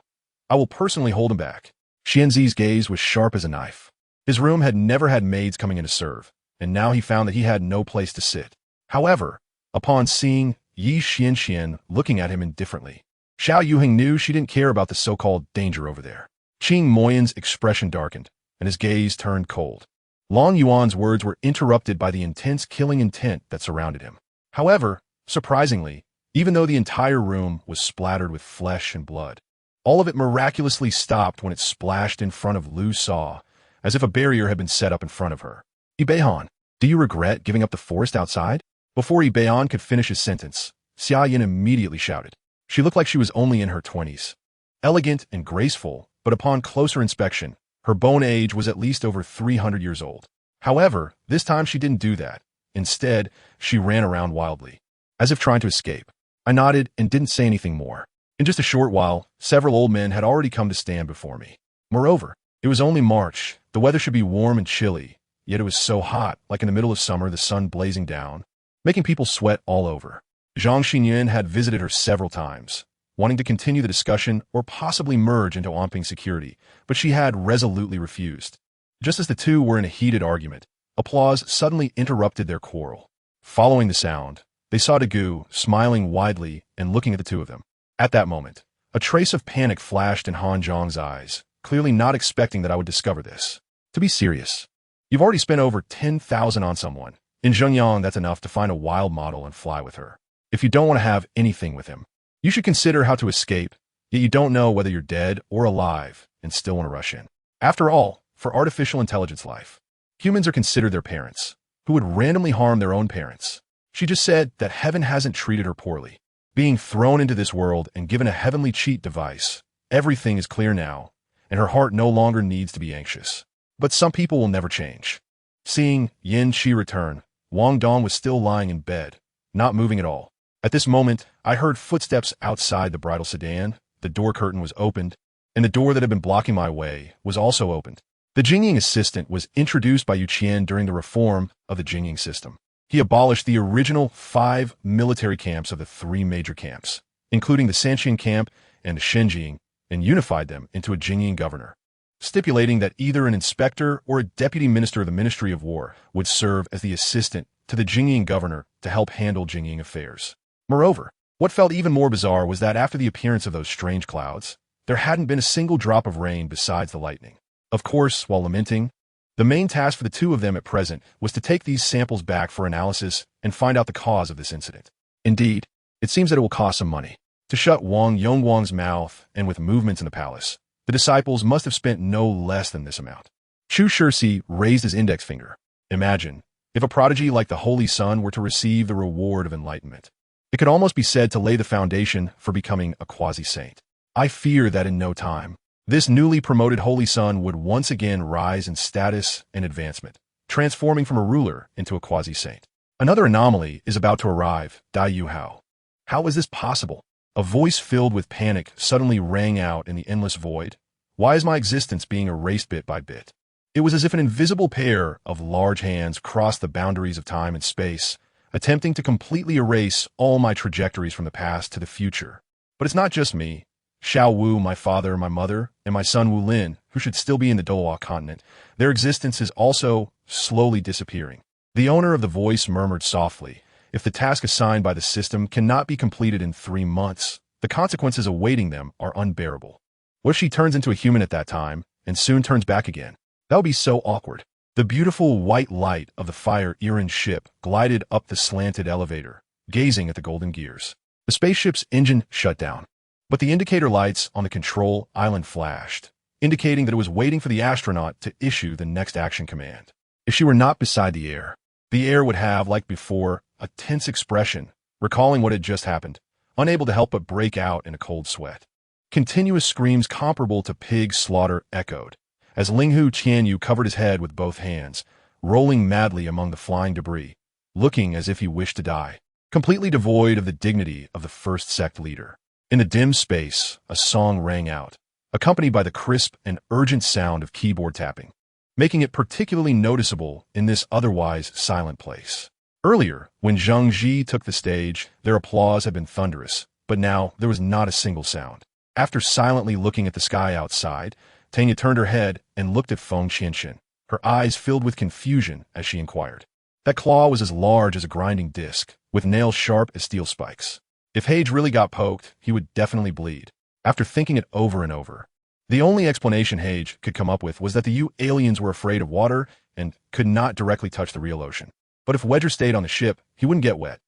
I will personally hold him back. Xianzi's gaze was sharp as a knife. His room had never had maids coming in to serve, and now he found that he had no place to sit. However, upon seeing Yi Xianxian looking at him indifferently, Xiao Yuheng knew she didn't care about the so-called danger over there. Qing Moyan's expression darkened, and his gaze turned cold. Long Yuan's words were interrupted by the intense killing intent that surrounded him. However, surprisingly, even though the entire room was splattered with flesh and blood, all of it miraculously stopped when it splashed in front of Lu Sa, as if a barrier had been set up in front of her. Ibehan, do you regret giving up the forest outside? Before Ibehan could finish his sentence, Xia Yin immediately shouted. She looked like she was only in her 20s. Elegant and graceful, but upon closer inspection, her bone age was at least over 300 years old. However, this time she didn't do that. Instead, she ran around wildly, as if trying to escape. I nodded and didn't say anything more. In just a short while, several old men had already come to stand before me. Moreover, it was only March. The weather should be warm and chilly, yet it was so hot, like in the middle of summer, the sun blazing down, making people sweat all over. Zhang Xinyan had visited her several times, wanting to continue the discussion or possibly merge into Omping security, but she had resolutely refused. Just as the two were in a heated argument, applause suddenly interrupted their quarrel. Following the sound, they saw Dagu smiling widely and looking at the two of them. At that moment, a trace of panic flashed in Han Zhang's eyes, clearly not expecting that I would discover this. To be serious, you've already spent over 10,000 on someone. In Zhengyang, that's enough to find a wild model and fly with her. If you don't want to have anything with him, you should consider how to escape, yet you don't know whether you're dead or alive and still want to rush in. After all, for artificial intelligence life, humans are considered their parents, who would randomly harm their own parents. She just said that heaven hasn't treated her poorly. Being thrown into this world and given a heavenly cheat device, everything is clear now, and her heart no longer needs to be anxious. But some people will never change. Seeing Yin Qi return, Wang Dong was still lying in bed, not moving at all. At this moment, I heard footsteps outside the bridal sedan, the door curtain was opened, and the door that had been blocking my way was also opened. The Jingying assistant was introduced by Yu Qian during the reform of the Jingying system. He abolished the original 5 military camps of the 3 major camps, including the Sanxian camp and the Shenjing, and unified them into a Jingying governor, stipulating that either an inspector or a deputy minister of the Ministry of War would serve as the assistant to the Jingying governor to help handle Jingying affairs. Moreover, what felt even more bizarre was that after the appearance of those strange clouds, there hadn't been a single drop of rain besides the lightning. Of course, while lamenting, the main task for the two of them at present was to take these samples back for analysis and find out the cause of this incident. Indeed, it seems that it will cost some money. To shut Wang Yongguang's mouth and with movements in the palace, the disciples must have spent no less than this amount. Chu Shirsi raised his index finger. Imagine, if a prodigy like the Holy Sun were to receive the reward of enlightenment. It could almost be said to lay the foundation for becoming a quasi-saint. I fear that in no time, this newly promoted Holy Sun would once again rise in status and advancement, transforming from a ruler into a quasi-saint. Another anomaly is about to arrive, Dai Huabin. How is this possible? A voice filled with panic suddenly rang out in the endless void. Why is my existence being erased bit by bit? It was as if an invisible pair of large hands crossed the boundaries of time and space, attempting to completely erase all my trajectories from the past to the future. But it's not just me. Xiao Wu, my father, my mother, and my son Wu Lin, who should still be in the Douluo continent, their existence is also slowly disappearing. The owner of the voice murmured softly, if the task assigned by the system cannot be completed in 3 months, the consequences awaiting them are unbearable. What if she turns into a human at that time, and soon turns back again? That would be so awkward. The beautiful white light of the Fire Irin ship glided up the slanted elevator, gazing at the golden gears. The spaceship's engine shut down, but the indicator lights on the control island flashed, indicating that it was waiting for the astronaut to issue the next action command. If she were not beside the heir would have, like before, a tense expression, recalling what had just happened, unable to help but break out in a cold sweat. Continuous screams comparable to pig slaughter echoed, as Linghu Qianyu covered his head with both hands, rolling madly among the flying debris, looking as if he wished to die, completely devoid of the dignity of the first sect leader. In the dim space, a song rang out, accompanied by the crisp and urgent sound of keyboard tapping. making it particularly noticeable in this otherwise silent place. Earlier, when Zhang Ji took the stage, their applause had been thunderous, but now there was not a single sound. After silently looking at the sky outside, Tanya turned her head and looked at Feng Qianqian, her eyes filled with confusion as she inquired. That claw was as large as a grinding disc, with nails sharp as steel spikes. If Hage really got poked, he would definitely bleed. After thinking it over and over, the only explanation Hage could come up with was that the Yu aliens were afraid of water and could not directly touch the real ocean. But if Wedger stayed on the ship, he wouldn't get wet.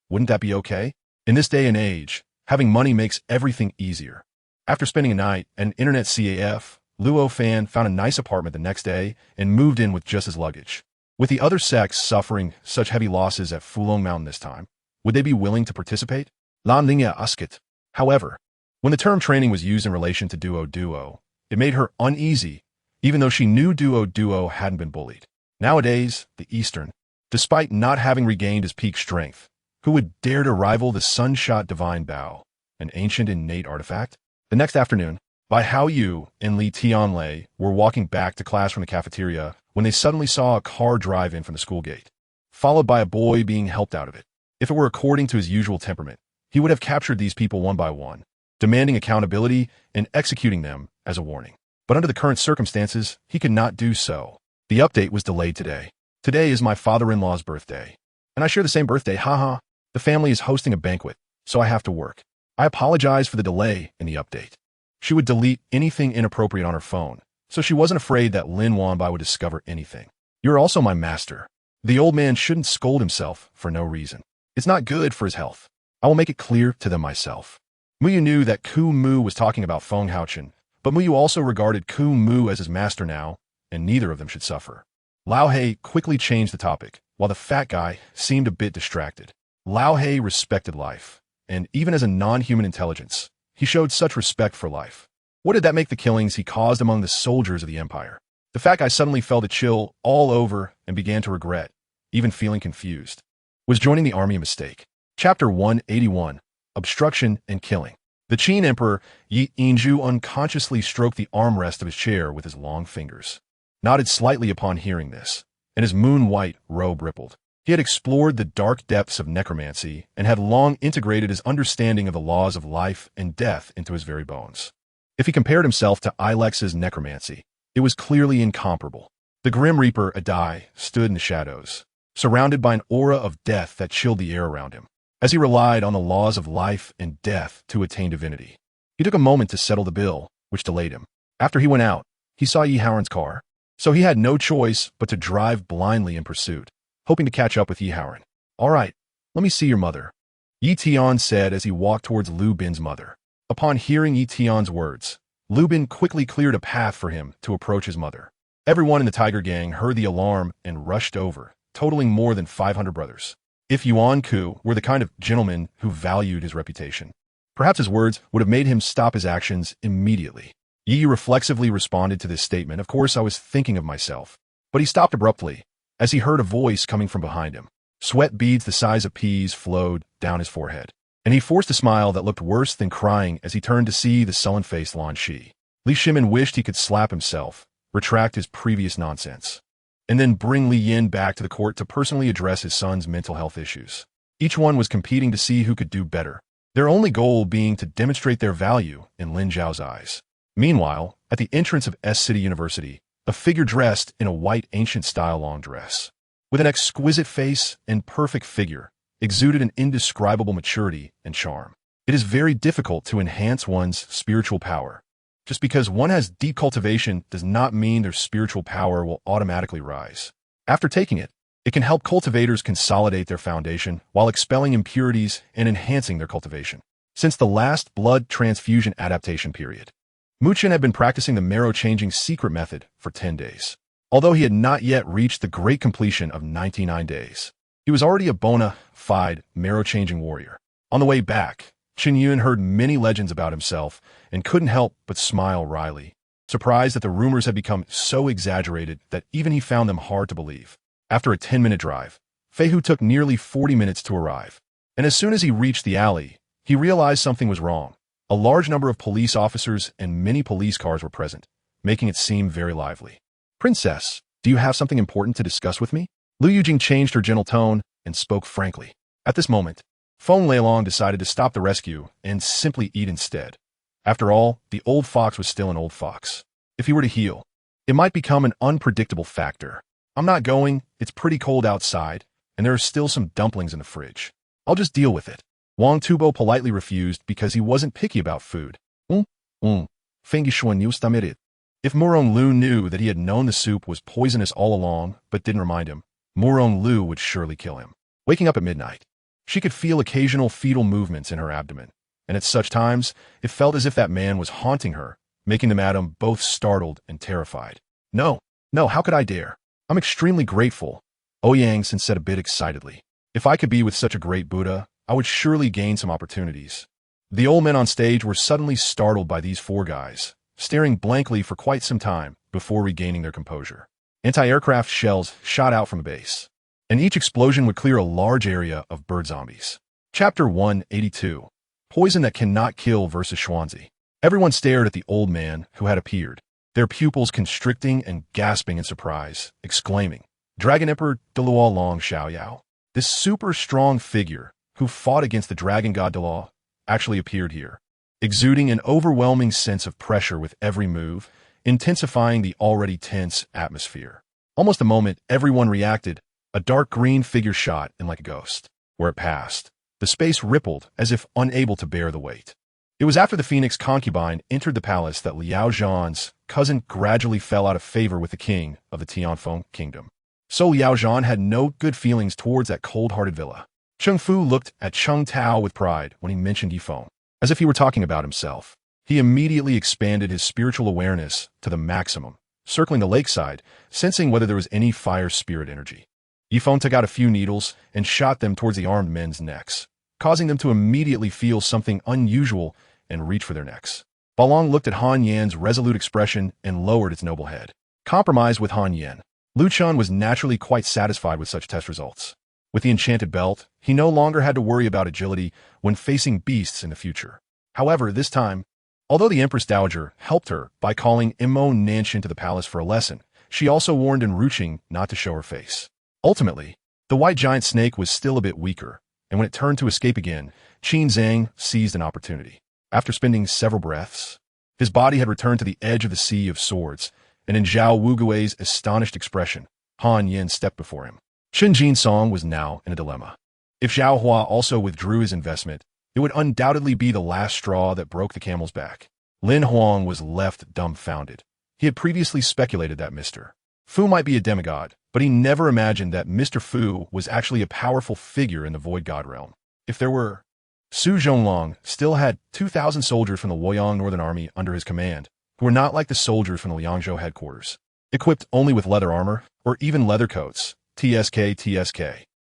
Wouldn't that be okay? In this day and age, having money makes everything easier. After spending a night at an internet CAF, Luo Fan found a nice apartment the next day and moved in with just his luggage. With the other sects suffering such heavy losses at Fulong Mountain this time, would they be willing to participate? Lan Lingya Uskit. However, when the term training was used in relation to Duo, it made her uneasy, even though she knew Duo hadn't been bullied. Nowadays, the Eastern, despite not having regained his peak strength, who would dare to rival the Sunshot Divine Bow, an ancient innate artifact? The next afternoon, Bai Hao Yu and Li Tianlei were walking back to class from the cafeteria when they suddenly saw a car drive in from the school gate, followed by a boy being helped out of it. If it were according to his usual temperament, he would have captured these people one by one, demanding accountability and executing them as a warning. But under the current circumstances, he could not do so. The update was delayed today. Today is my father-in-law's birthday, and I share the same birthday, haha. The family is hosting a banquet, so I have to work. I apologize for the delay in the update. She would delete anything inappropriate on her phone, so she wasn't afraid that Lin Wanbai would discover anything. You're also my master. The old man shouldn't scold himself for no reason. It's not good for his health. I will make it clear to them myself. Muyu knew that Ku Mu was talking about Feng Haochen, but Muyu also regarded Ku Mu as his master now, and neither of them should suffer. Lao He quickly changed the topic, while the fat guy seemed a bit distracted. Lao He respected life, and even as a non-human intelligence, he showed such respect for life. What did that make the killings he caused among the soldiers of the Empire? The fat guy suddenly felt a chill all over and began to regret, even feeling confused. Was joining the army a mistake? Chapter 181, Obstruction and Killing. The Qin Emperor Yi Yinzhu unconsciously stroked the armrest of his chair with his long fingers, nodded slightly upon hearing this, and his moon-white robe rippled. He had explored the dark depths of necromancy and had long integrated his understanding of the laws of life and death into his very bones. If he compared himself to Ilex's necromancy, it was clearly incomparable. The Grim Reaper, Adai, stood in the shadows, surrounded by an aura of death that chilled the air around him, as he relied on the laws of life and death to attain divinity. He took a moment to settle the bill, which delayed him. After he went out, he saw Yi Haoran's car, so he had no choice but to drive blindly in pursuit, hoping to catch up with Yi Haoran. All right, let me see your mother, Yi Tian said as he walked towards Lu Bin's mother. Upon hearing Yi Tian's words, Lu Bin quickly cleared a path for him to approach his mother. Everyone in the Tiger Gang heard the alarm and rushed over, totaling more than 500 brothers. If Yuan Ku were the kind of gentleman who valued his reputation, perhaps his words would have made him stop his actions immediately. Yi reflexively responded to this statement. Of course, I was thinking of myself. But he stopped abruptly, as he heard a voice coming from behind him. Sweat beads the size of peas flowed down his forehead, and he forced a smile that looked worse than crying as he turned to see the sullen-faced Lan Shi. Li Shimin wished he could slap himself, retract his previous nonsense, and then bring Li Yin back to the court to personally address his son's mental health issues. Each one was competing to see who could do better, their only goal being to demonstrate their value in Lin Zhao's eyes. Meanwhile, at the entrance of S City University, a figure dressed in a white ancient-style long dress, with an exquisite face and perfect figure, exuded an indescribable maturity and charm. It is very difficult to enhance one's spiritual power. Just because one has deep cultivation does not mean their spiritual power will automatically rise. After taking it, it can help cultivators consolidate their foundation while expelling impurities and enhancing their cultivation. Since the last blood transfusion adaptation period, Muchen had been practicing the marrow-changing secret method for 10 days. Although he had not yet reached the great completion of 99 days, he was already a bona fide marrow-changing warrior. On the way back, Qin Yun heard many legends about himself and couldn't help but smile wryly, surprised that the rumors had become so exaggerated that even he found them hard to believe. After a 10-minute drive, Fei Hu took nearly 40 minutes to arrive, and as soon as he reached the alley, he realized something was wrong. A large number of police officers and many police cars were present, making it seem very lively. Princess, Do you have something important to discuss with me? Lu Yujing changed her gentle tone and spoke frankly. At this moment, Feng Leilong decided to stop the rescue and simply eat instead. After all, the old fox was still an old fox. If he were to heal, it might become an unpredictable factor. I'm not going, it's pretty cold outside, and there are still some dumplings in the fridge. I'll just deal with it. Wang Tubo politely refused because he wasn't picky about food. Feng Yixuan you stomach. If Murong Lu knew that he had known the soup was poisonous all along but didn't remind him, Murong Lu would surely kill him. Waking up at midnight, she could feel occasional fetal movements in her abdomen, and at such times, it felt as if that man was haunting her, making the madam both startled and terrified. No, how could I dare? I'm extremely grateful, Ouyang said a bit excitedly. If I could be with such a great Buddha, I would surely gain some opportunities. The old men on stage were suddenly startled by these four guys, staring blankly for quite some time before regaining their composure. Anti-aircraft shells shot out from the base, and each explosion would clear a large area of bird zombies. Chapter 182. Poison that cannot kill versus Xuanzi. Everyone stared at the old man who had appeared, their pupils constricting and gasping in surprise, exclaiming, Dragon Emperor Douluo Long Xiaoyao. This super strong figure, who fought against the dragon god Douluo, actually appeared here, exuding an overwhelming sense of pressure with every move, intensifying the already tense atmosphere. Almost the moment everyone reacted, a dark green figure shot in like a ghost. Where it passed, the space rippled as if unable to bear the weight. It was after the Phoenix concubine entered the palace that Liao Zhan's cousin gradually fell out of favor with the king of the Tianfeng kingdom. So Liao Zhan had no good feelings towards that cold-hearted villa. Cheng Fu looked at Cheng Tao with pride when he mentioned Yifeng, as if he were talking about himself. He immediately expanded his spiritual awareness to the maximum, circling the lakeside, sensing whether there was any fire spirit energy. Yifeng took out a few needles and shot them towards the armed men's necks, causing them to immediately feel something unusual and reach for their necks. Balong looked at Han Yan's resolute expression and lowered its noble head. Compromised with Han Yan, Lu Chun was naturally quite satisfied with such test results. With the enchanted belt, he no longer had to worry about agility when facing beasts in the future. However, this time, although the Empress Dowager helped her by calling Immo Nanshin to the palace for a lesson, she also warned Enruching not to show her face. Ultimately, the white giant snake was still a bit weaker, and when it turned to escape again, Qin Zhang seized an opportunity. After spending several breaths, his body had returned to the edge of the sea of swords, and in Zhao Wugui's astonished expression, Han Yin stepped before him. Chen Jinsong was now in a dilemma. If Zhao Hua also withdrew his investment, it would undoubtedly be the last straw that broke the camel's back. Lin Huang was left dumbfounded. He had previously speculated that Mr. Fu might be a demigod, but he never imagined that Mr. Fu was actually a powerful figure in the Void God realm. If there were... Su Zhonglong still had 2,000 soldiers from the Luoyang Northern Army under his command, who were not like the soldiers from the Liangzhou headquarters, equipped only with leather armor, or even leather coats. TSK.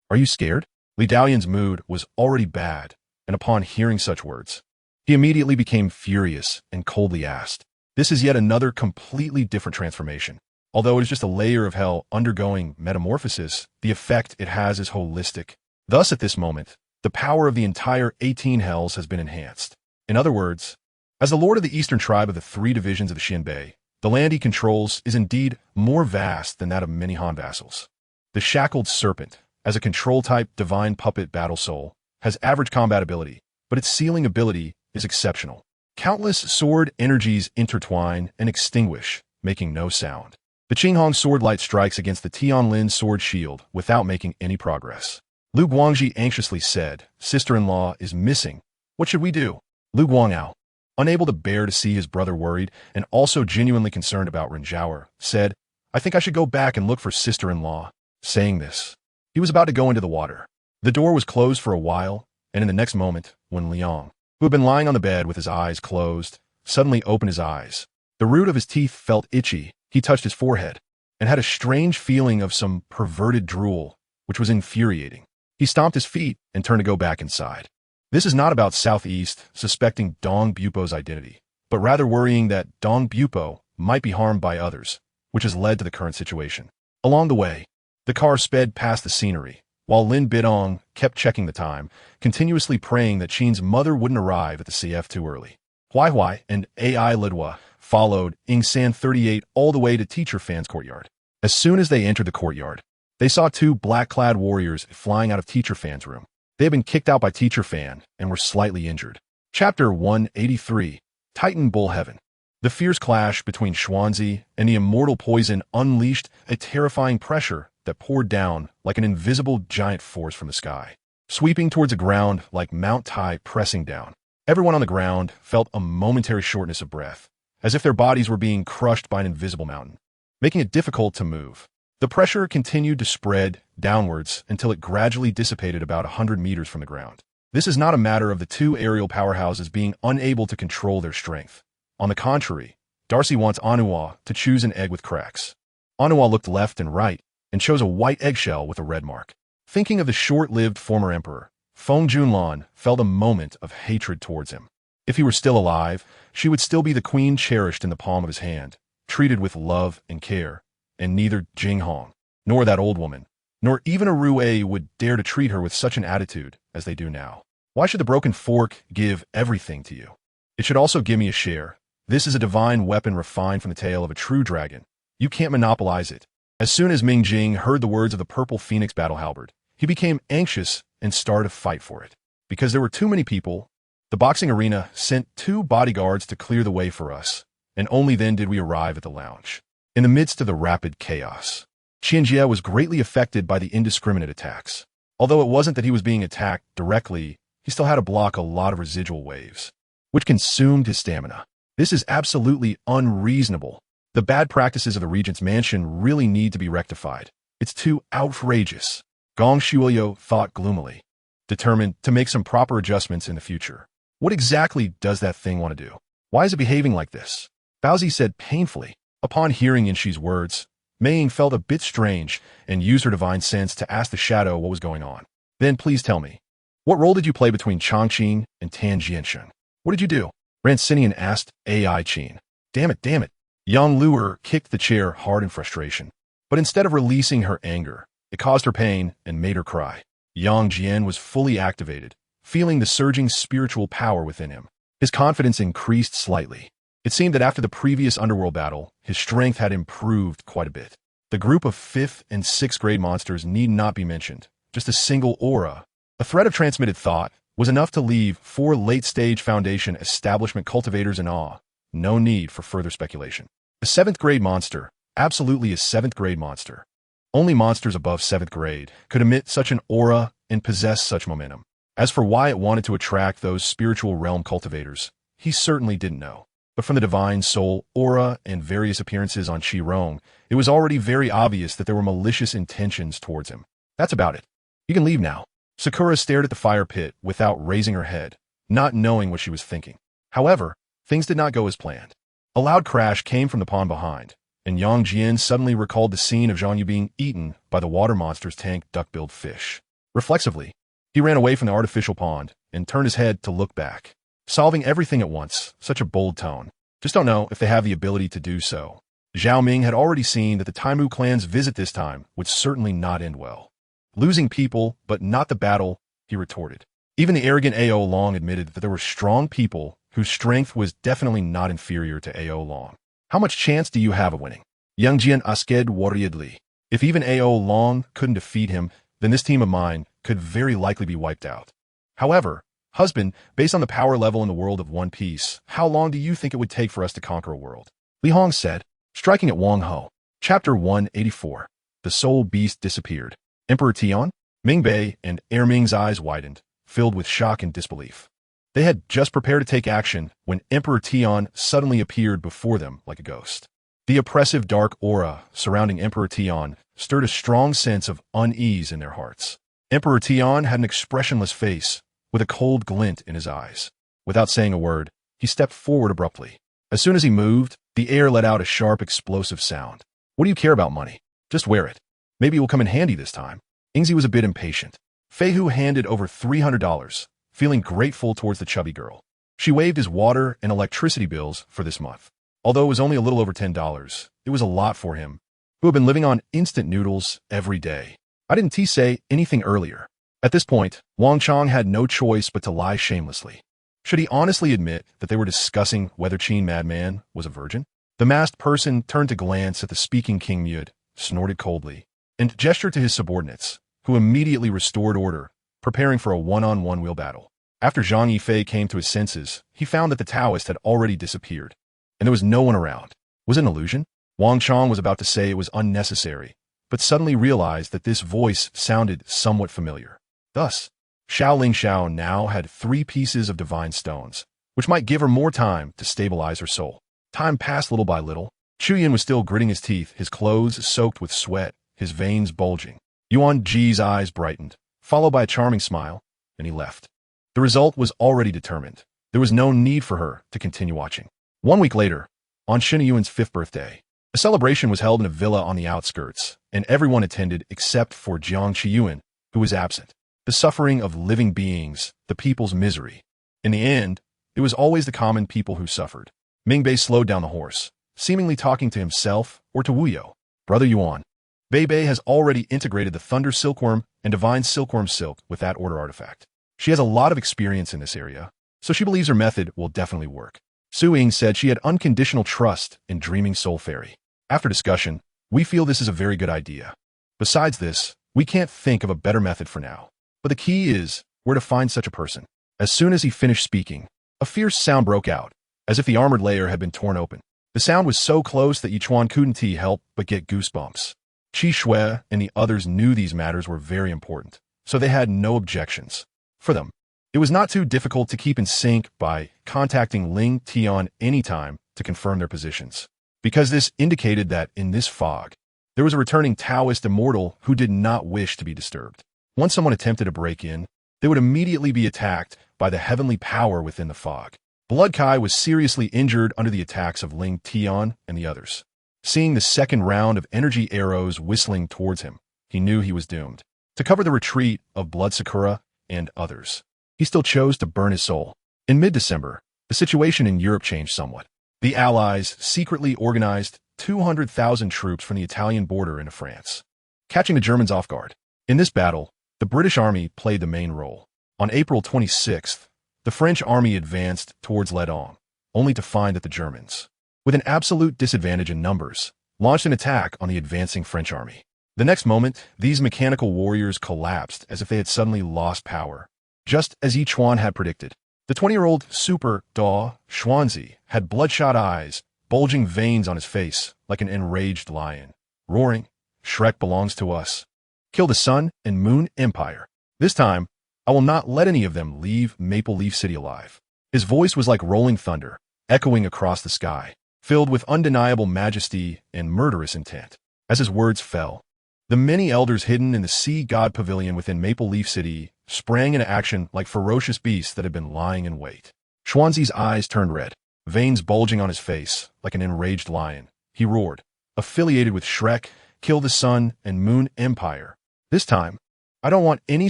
Are you scared? Li Daoyan's mood was already bad, and upon hearing such words, he immediately became furious and coldly asked, This is yet another completely different transformation. Although it is just a layer of hell undergoing metamorphosis, the effect it has is holistic. Thus, at this moment, the power of the entire 18 hells has been enhanced. In other words, as the lord of the eastern tribe of the 3 divisions of the Xinbei, the land he controls is indeed more vast than that of many Han vassals. The shackled serpent, as a control-type divine puppet battle soul, has average combat ability, but its sealing ability is exceptional. Countless sword energies intertwine and extinguish, making no sound. The Qinghong sword light strikes against the Tianlin sword shield without making any progress. Lu Guangji anxiously said, Sister-in-law is missing. What should we do? Lu Guangao, unable to bear to see his brother worried and also genuinely concerned about Rinzhauer, said, I think I should go back and look for sister-in-law. Saying this, he was about to go into the water. The door was closed for a while, and in the next moment, when Liang, who had been lying on the bed with his eyes closed, suddenly opened his eyes. The root of his teeth felt itchy. He touched his forehead and had a strange feeling of some perverted drool, which was infuriating. He stomped his feet and turned to go back inside. This is not about Southeast suspecting Dong Bupo's identity, but rather worrying that Dong Bupo might be harmed by others, which has led to the current situation. Along the way, the car sped past the scenery, while Lin Bidong kept checking the time, continuously praying that Qin's mother wouldn't arrive at the CF too early. Huai and AI Lidwa followed Ing San 38 all the way to Teacher Fan's courtyard. As soon as they entered the courtyard, they saw two black-clad warriors flying out of Teacher Fan's room. They had been kicked out by Teacher Fan and were slightly injured. Chapter 183, Titan Bull Heaven. The fierce clash between Xuanzi and the immortal poison unleashed a terrifying pressure that poured down like an invisible giant force from the sky, sweeping towards the ground like Mount Tai pressing down. Everyone on the ground felt a momentary shortness of breath, as if their bodies were being crushed by an invisible mountain, making it difficult to move. The pressure continued to spread downwards until it gradually dissipated about 100 meters from the ground. This is not a matter of the two aerial powerhouses being unable to control their strength. On the contrary, Darcy wants Anew to choose an egg with cracks. Anew looked left and right and chose a white eggshell with a red mark. Thinking of the short-lived former emperor, Feng Junlan felt a moment of hatred towards him. If he were still alive, she would still be the queen cherished in the palm of his hand, treated with love and care, and neither Jing Hong, nor that old woman, nor even a Rue would dare to treat her with such an attitude as they do now. Why should the broken fork give everything to you? It should also give me a share. This is a divine weapon refined from the tail of a true dragon. You can't monopolize it. As soon as Ming Jing heard the words of the Purple Phoenix battle halberd, he became anxious and started a fight for it. Because there were too many people, the boxing arena sent 2 bodyguards to clear the way for us, and only then did we arrive at the lounge. In the midst of the rapid chaos, Qianjie was greatly affected by the indiscriminate attacks. Although it wasn't that he was being attacked directly, he still had to block a lot of residual waves, which consumed his stamina. This is absolutely unreasonable. The bad practices of the regent's mansion really need to be rectified. It's too outrageous. Gong Shuoyo thought gloomily, determined to make some proper adjustments in the future. What exactly does that thing want to do? Why is it behaving like this? Baozi said painfully. Upon hearing Yinshi's words, Mei Ying felt a bit strange and used her divine sense to ask the shadow what was going on. Then please tell me, what role did you play between Changqing and Tan Jianshen? What did you do? Rancinian asked AI Qin. Damn it. Yang Luer kicked the chair hard in frustration. But instead of releasing her anger, it caused her pain and made her cry. Yang Jian was fully activated, feeling the surging spiritual power within him. His confidence increased slightly. It seemed that after the previous underworld battle, his strength had improved quite a bit. The group of 5th and 6th grade monsters need not be mentioned. Just a single aura, a thread of transmitted thought, was enough to leave 4 late-stage Foundation establishment cultivators in awe. No need for further speculation. A 7th grade monster, absolutely a 7th grade monster. Only monsters above 7th grade could emit such an aura and possess such momentum. As for why it wanted to attract those spiritual realm cultivators, he certainly didn't know. But from the divine soul, aura, and various appearances on Qi Rong, it was already very obvious that there were malicious intentions towards him. That's about it. You can leave now. Sakura stared at the fire pit without raising her head, not knowing what she was thinking. However, things did not go as planned. A loud crash came from the pond behind, and Yang Jian suddenly recalled the scene of Zhang Yu being eaten by the water monster's tank duck-billed fish. Reflexively, he ran away from the artificial pond and turned his head to look back. Solving everything at once, such a bold tone. Just don't know if they have the ability to do so. Zhao Ming had already seen that the Taimu clan's visit this time would certainly not end well. Losing people, but not the battle, he retorted. Even the arrogant Ao Long admitted that there were strong people whose strength was definitely not inferior to Ao Long. How much chance do you have of winning? Yang Jian asked worriedly. If even Ao Long couldn't defeat him, then this team of mine could very likely be wiped out. However, husband, based on the power level in the world of One Piece, how long do you think it would take for us to conquer a world? Li Hong said, striking at Wang Ho. Chapter 184. The soul beast disappeared. Emperor Tian, Ming Bei, and Heir Ming's eyes widened, filled with shock and disbelief. They had just prepared to take action when Emperor Tian suddenly appeared before them like a ghost. The oppressive dark aura surrounding Emperor Tian stirred a strong sense of unease in their hearts. Emperor Tian had an expressionless face, with a cold glint in his eyes. Without saying a word, he stepped forward abruptly. As soon as he moved, the air let out a sharp, explosive sound. What do you care about money? Just wear it. Maybe it will come in handy this time. Ingzi was a bit impatient. Fei Hu handed over $300, feeling grateful towards the chubby girl. She waived his water and electricity bills for this month. Although it was only a little over $10, it was a lot for him, who had been living on instant noodles every day. I didn't say anything earlier. At this point, Wang Chong had no choice but to lie shamelessly. Should he honestly admit that they were discussing whether Qin Madman was a virgin? The masked person turned to glance at the speaking King Mud, snorted coldly, and gestured to his subordinates, who immediately restored order, preparing for a one-on-one wheel battle. After Zhang Yifei came to his senses, he found that the Taoist had already disappeared, and there was no one around. Was it an illusion? Wang Chong was about to say it was unnecessary, but suddenly realized that this voice sounded somewhat familiar. Thus, Xiaoling Xiao now had 3 pieces of divine stones, which might give her more time to stabilize her soul. Time passed little by little. Chuyin was still gritting his teeth, his clothes soaked with sweat, his veins bulging. Yuan Ji's eyes brightened, followed by a charming smile, and he left. The result was already determined. There was no need for her to continue watching. 1 week later, on Shin Yuan's 5th birthday, a celebration was held in a villa on the outskirts, and everyone attended except for Jiang Qiyuan, who was absent. The suffering of living beings, the people's misery. In the end, it was always the common people who suffered. Mingbei slowed down the horse, seemingly talking to himself or to Wu Yo. Brother Yuan, Bei has already integrated the Thunder Silkworm and Divine Silkworm Silk with that order artifact. She has a lot of experience in this area, so she believes her method will definitely work. Su Ying said she had unconditional trust in Dreaming Soul Fairy. After discussion, we feel this is a very good idea. Besides this, we can't think of a better method for now. But the key is where to find such a person. As soon as he finished speaking, a fierce sound broke out, as if the armored layer had been torn open. The sound was so close that Yichuan couldn't help but get goosebumps. Qi Shui and the others knew these matters were very important, so they had no objections. For them, it was not too difficult to keep in sync by contacting Ling Tian anytime to confirm their positions, because this indicated that in this fog, there was a returning Taoist immortal who did not wish to be disturbed. Once someone attempted to break in, they would immediately be attacked by the heavenly power within the fog. Blood Kai was seriously injured under the attacks of Ling Tian and the others. Seeing the second round of energy arrows whistling towards him, he knew he was doomed. To cover the retreat of Blood Sakura and others, he still chose to burn his soul. In mid-December, the situation in Europe changed somewhat. The Allies secretly organized 200,000 troops from the Italian border into France, catching the Germans off guard. In this battle, the British army played the main role. On April 26th, the French army advanced towards Ledong, only to find that the Germans, with an absolute disadvantage in numbers, launched an attack on the advancing French army. The next moment, these mechanical warriors collapsed as if they had suddenly lost power. Just as Yichuan had predicted, the 20-year-old Super Da Xuanzi had bloodshot eyes, bulging veins on his face like an enraged lion, roaring, "Shrek belongs to us. Kill the Sun and Moon Empire. This time, I will not let any of them leave Maple Leaf City alive." His voice was like rolling thunder, echoing across the sky, filled with undeniable majesty and murderous intent. As his words fell, the many elders hidden in the Sea God Pavilion within Maple Leaf City sprang into action like ferocious beasts that had been lying in wait. Xuanzi's eyes turned red, veins bulging on his face like an enraged lion. He roared, "Affiliated with Shrek, kill the Sun and Moon Empire. This time, I don't want any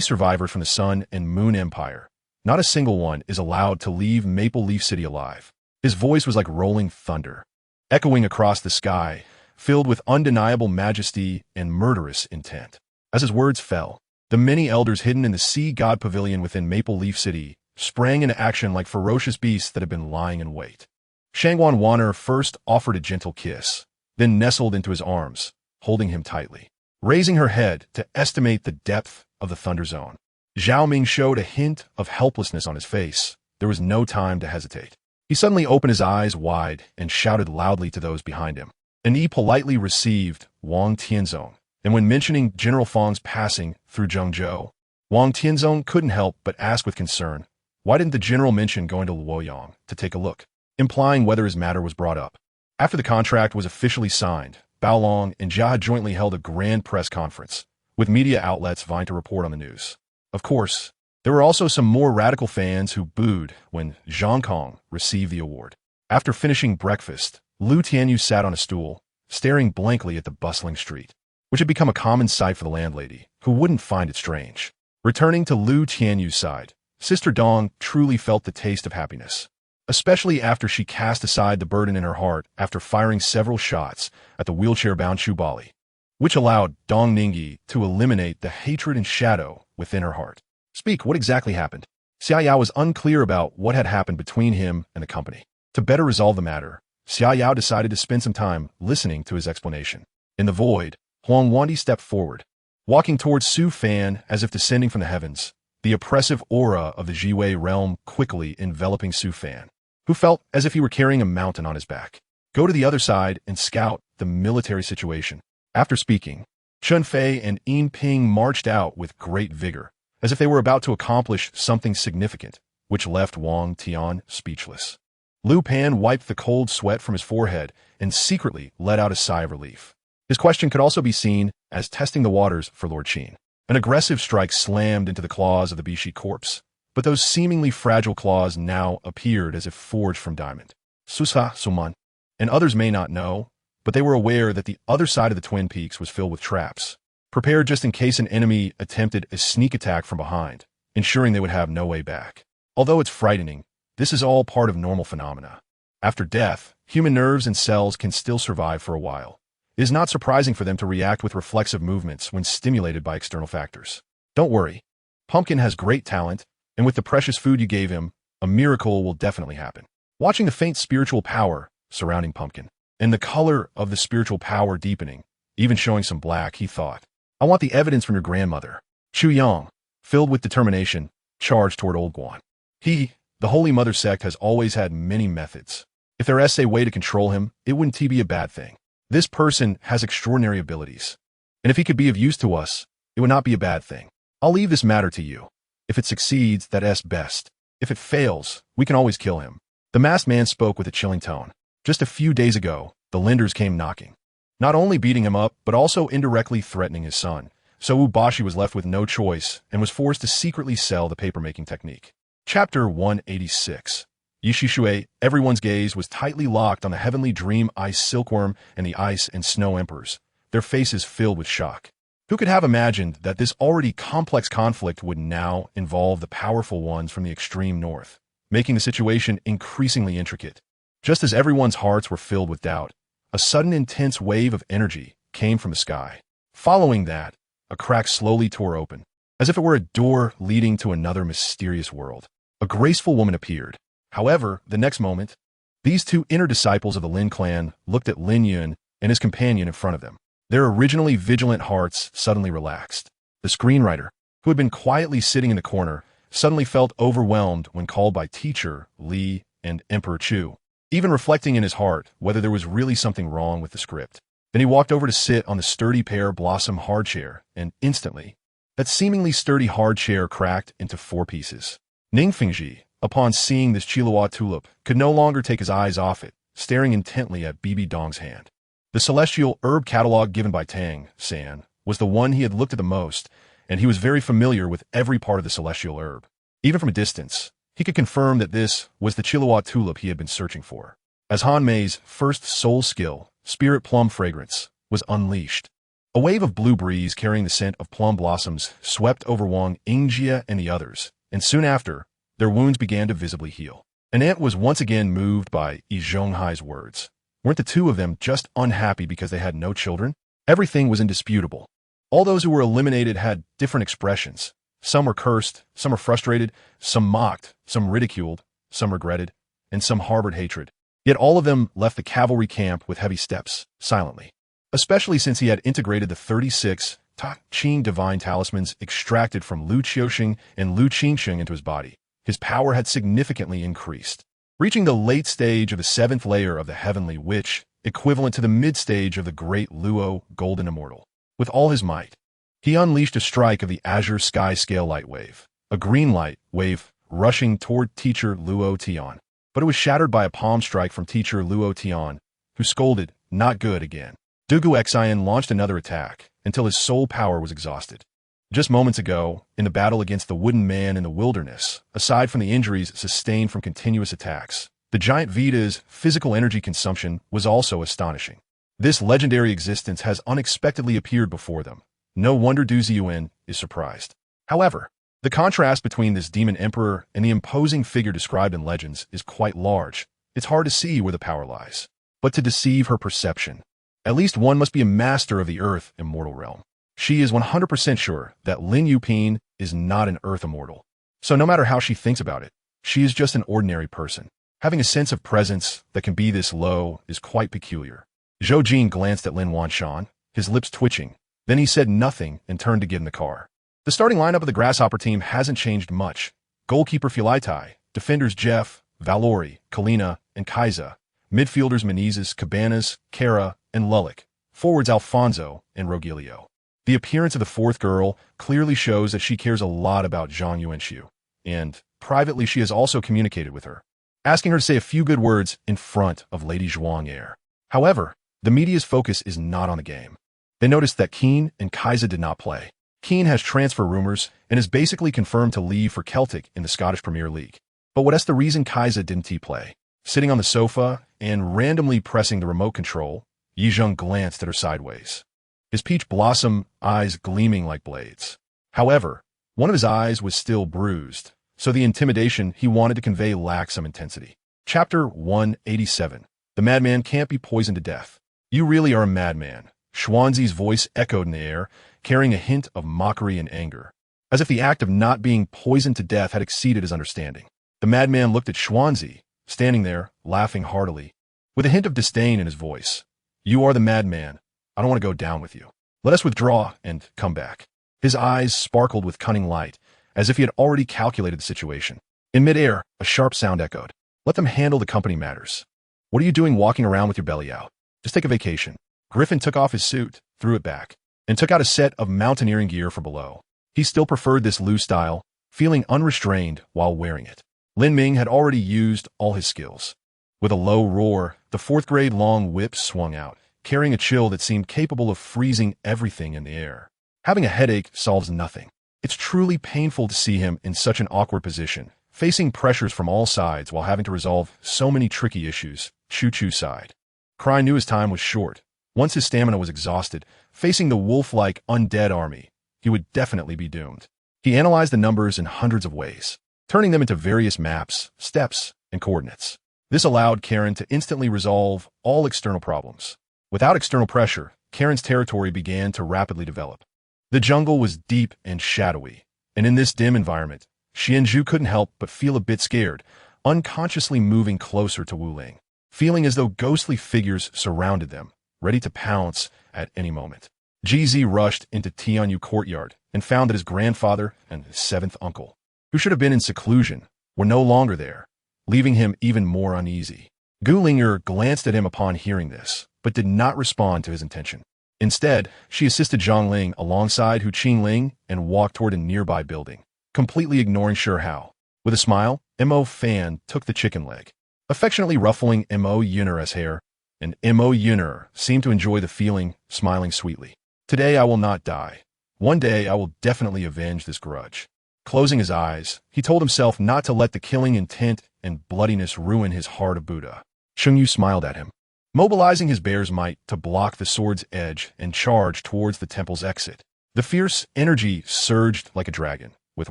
survivors from the Sun and Moon Empire. Not a single one is allowed to leave Maple Leaf City alive." His voice was like rolling thunder, echoing across the sky, filled with undeniable majesty and murderous intent. As his words fell, the many elders hidden in the Sea God Pavilion within Maple Leaf City sprang into action like ferocious beasts that had been lying in wait. Shangguan Wanner first offered a gentle kiss, then nestled into his arms, holding him tightly. Raising her head to estimate the depth of the thunder zone, Zhao Ming showed a hint of helplessness on his face. There was no time to hesitate. He suddenly opened his eyes wide and shouted loudly to those behind him. And he politely received Wang Tianzong, and when mentioning General Fang's passing through Zhengzhou, Wang Tianzong couldn't help but ask with concern, why didn't the general mention going to Luoyang to take a look, implying whether his matter was brought up. After the contract was officially signed, Bao Long and Jia had jointly held a grand press conference, with media outlets vying to report on the news. Of course, there were also some more radical fans who booed when Zhang Kong received the award. After finishing breakfast, Lu Tianyu sat on a stool, staring blankly at the bustling street, which had become a common sight for the landlady, who wouldn't find it strange. Returning to Lu Tianyu's side, Sister Dong truly felt the taste of happiness, especially after she cast aside the burden in her heart after firing several shots at the wheelchair-bound Chubali, which allowed Dong Ningyi to eliminate the hatred and shadow within her heart. Speak, what exactly happened? Xia Yao was unclear about what had happened between him and the company. To better resolve the matter, Xia Yao decided to spend some time listening to his explanation. In the void, Huang Wandi stepped forward, walking towards Su Fan as if descending from the heavens, the oppressive aura of the Jiwei realm quickly enveloping Su Fan, who felt as if he were carrying a mountain on his back. Go to the other side and scout the military situation. After speaking, Chun Fei and Yin Ping marched out with great vigor, as if they were about to accomplish something significant, which left Wang Tian speechless. Lu Pan wiped the cold sweat from his forehead and secretly let out a sigh of relief. His question could also be seen as testing the waters for Lord Qin. An aggressive strike slammed into the claws of the Bishi corpse, but those seemingly fragile claws now appeared as if forged from diamond. Susa Suman, and others may not know, but they were aware that the other side of the Twin Peaks was filled with traps, prepared just in case an enemy attempted a sneak attack from behind, ensuring they would have no way back. Although it's frightening, this is all part of normal phenomena. After death, human nerves and cells can still survive for a while. It is not surprising for them to react with reflexive movements when stimulated by external factors. Don't worry. Pumpkin has great talent, and with the precious food you gave him, a miracle will definitely happen. Watching the faint spiritual power surrounding Pumpkin, and the color of the spiritual power deepening, even showing some black, he thought, I want the evidence from your grandmother. Chu Yang, filled with determination, charged toward Old Guan. The Holy Mother sect has always had many methods. If there is a way to control him, it wouldn't be a bad thing. This person has extraordinary abilities, and if he could be of use to us, it would not be a bad thing. I'll leave this matter to you. If it succeeds, that's best. If it fails, we can always kill him. The masked man spoke with a chilling tone. Just a few days ago, the lenders came knocking, not only beating him up, but also indirectly threatening his son. So Ubashi was left with no choice and was forced to secretly sell the paper-making technique. Chapter 186. Yishishue, everyone's gaze was tightly locked on the heavenly dream ice silkworm and the ice and snow emperors, their faces filled with shock. Who could have imagined that this already complex conflict would now involve the powerful ones from the extreme north, making the situation increasingly intricate? Just as everyone's hearts were filled with doubt, a sudden intense wave of energy came from the sky. Following that, a crack slowly tore open, as if it were a door leading to another mysterious world. A graceful woman appeared. However, the next moment, these two inner disciples of the Lin clan looked at Lin Yun and his companion in front of them. Their originally vigilant hearts suddenly relaxed. The screenwriter, who had been quietly sitting in the corner, suddenly felt overwhelmed when called by teacher Li and Emperor Chu, even reflecting in his heart whether there was really something wrong with the script. Then he walked over to sit on the sturdy pear blossom hard chair, and instantly, that seemingly sturdy hard chair cracked into 4 pieces. Ning Fingji, upon seeing this Chihuahua tulip, could no longer take his eyes off it, staring intently at Bibi Dong's hand. The celestial herb catalog given by Tang San was the one he had looked at the most, and he was very familiar with every part of the celestial herb. Even from a distance, he could confirm that this was the Chihuahua tulip he had been searching for. As Han Mei's first soul skill, spirit plum fragrance, was unleashed, a wave of blue breeze carrying the scent of plum blossoms swept over Wang Yingjia and the others, and soon after, their wounds began to visibly heal. An ant was once again moved by Yi Zhonghai's words. Weren't the two of them just unhappy because they had no children? Everything was indisputable. All those who were eliminated had different expressions. Some were cursed, some were frustrated, some mocked, some ridiculed, some regretted, and some harbored hatred. Yet all of them left the cavalry camp with heavy steps, silently. Especially since he had integrated the 36 Ta Qing divine talismans extracted from Lu Qiuxing and Lu Qingsheng into his body. His power had significantly increased, reaching the late stage of the 7th layer of the Heavenly Witch, equivalent to the mid-stage of the Great Luo Golden Immortal. With all his might, he unleashed a strike of the Azure Sky Scale Light Wave, a green light wave rushing toward Teacher Luo Tian. But it was shattered by a palm strike from Teacher Luo Tian, who scolded, "Not good," again. Dugu Xian launched another attack until his soul power was exhausted. Just moments ago, in the battle against the wooden man in the wilderness, aside from the injuries sustained from continuous attacks, the giant Vita's physical energy consumption was also astonishing. This legendary existence has unexpectedly appeared before them. No wonder Du Ziyuan is surprised. However, the contrast between this demon emperor and the imposing figure described in legends is quite large. It's hard to see where the power lies. But to deceive her perception, at least one must be a master of the Earth immortal realm. She is 100% sure that Lin Yuping is not an Earth immortal. So no matter how she thinks about it, she is just an ordinary person. Having a sense of presence that can be this low is quite peculiar. Zhou Jing glanced at Lin Wanshan, his lips twitching. Then he said nothing and turned to get in the car. The starting lineup of the Grasshopper team hasn't changed much. Goalkeeper Fulitai, defenders Jeff, Valori, Kalina, and Kaiza, midfielders Menezes, Cabanas, Kara, and Lulick, forwards Alfonso and Rogelio. The appearance of the fourth girl clearly shows that she cares a lot about Zhang Yuanxiu, and privately she has also communicated with her, asking her to say a few good words in front of Lady Zhuang Heir. However, the media's focus is not on the game. They noticed that Keane and Kaiza did not play. Keane has transfer rumors and is basically confirmed to leave for Celtic in the Scottish Premier League. But what's the reason Kaiza didn't play? Sitting on the sofa and randomly pressing the remote control, Yizheng glanced at her sideways, his peach blossom eyes gleaming like blades. However, one of his eyes was still bruised, so the intimidation he wanted to convey lacked some intensity. Chapter 187. The madman can't be poisoned to death. You really are a madman. Xuanzi's voice echoed in the air, carrying a hint of mockery and anger, as if the act of not being poisoned to death had exceeded his understanding. The madman looked at Xuanzi, standing there, laughing heartily, with a hint of disdain in his voice. You are the madman. I don't want to go down with you. Let us withdraw and come back. His eyes sparkled with cunning light, as if he had already calculated the situation. In midair, a sharp sound echoed. Let them handle the company matters. What are you doing walking around with your belly out? Just take a vacation. Griffin took off his suit, threw it back, and took out a set of mountaineering gear for below. He still preferred this loose style, feeling unrestrained while wearing it. Lin Ming had already used all his skills. With a low roar, the fourth-grade long whip swung out, carrying a chill that seemed capable of freezing everything in the air. Having a headache solves nothing. It's truly painful to see him in such an awkward position, facing pressures from all sides while having to resolve so many tricky issues. Chu sighed. Cry knew his time was short. Once his stamina was exhausted, facing the wolf-like undead army, he would definitely be doomed. He analyzed the numbers in hundreds of ways, turning them into various maps, steps, and coordinates. This allowed Karen to instantly resolve all external problems. Without external pressure, Karen's territory began to rapidly develop. The jungle was deep and shadowy, and in this dim environment, Xianzhu couldn't help but feel a bit scared, unconsciously moving closer to Wu Ling, feeling as though ghostly figures surrounded them, ready to pounce at any moment. GZ rushed into Tianyu courtyard and found that his grandfather and his seventh uncle, who should have been in seclusion, were no longer there, leaving him even more uneasy. Gulinger glanced at him upon hearing this, but did not respond to his intention. Instead, she assisted Zhang Ling alongside Hu Qingling and walked toward a nearby building, completely ignoring Sure Hao. With a smile, Mo Fan took the chicken leg, affectionately ruffling Mo Yunner's hair, and Mo Yunner seemed to enjoy the feeling, smiling sweetly. Today I will not die. One day I will definitely avenge this grudge. Closing his eyes, he told himself not to let the killing intent and bloodiness ruin his heart of Buddha. Shengyu smiled at him, mobilizing his bear's might to block the sword's edge and charge towards the temple's exit. The fierce energy surged like a dragon, with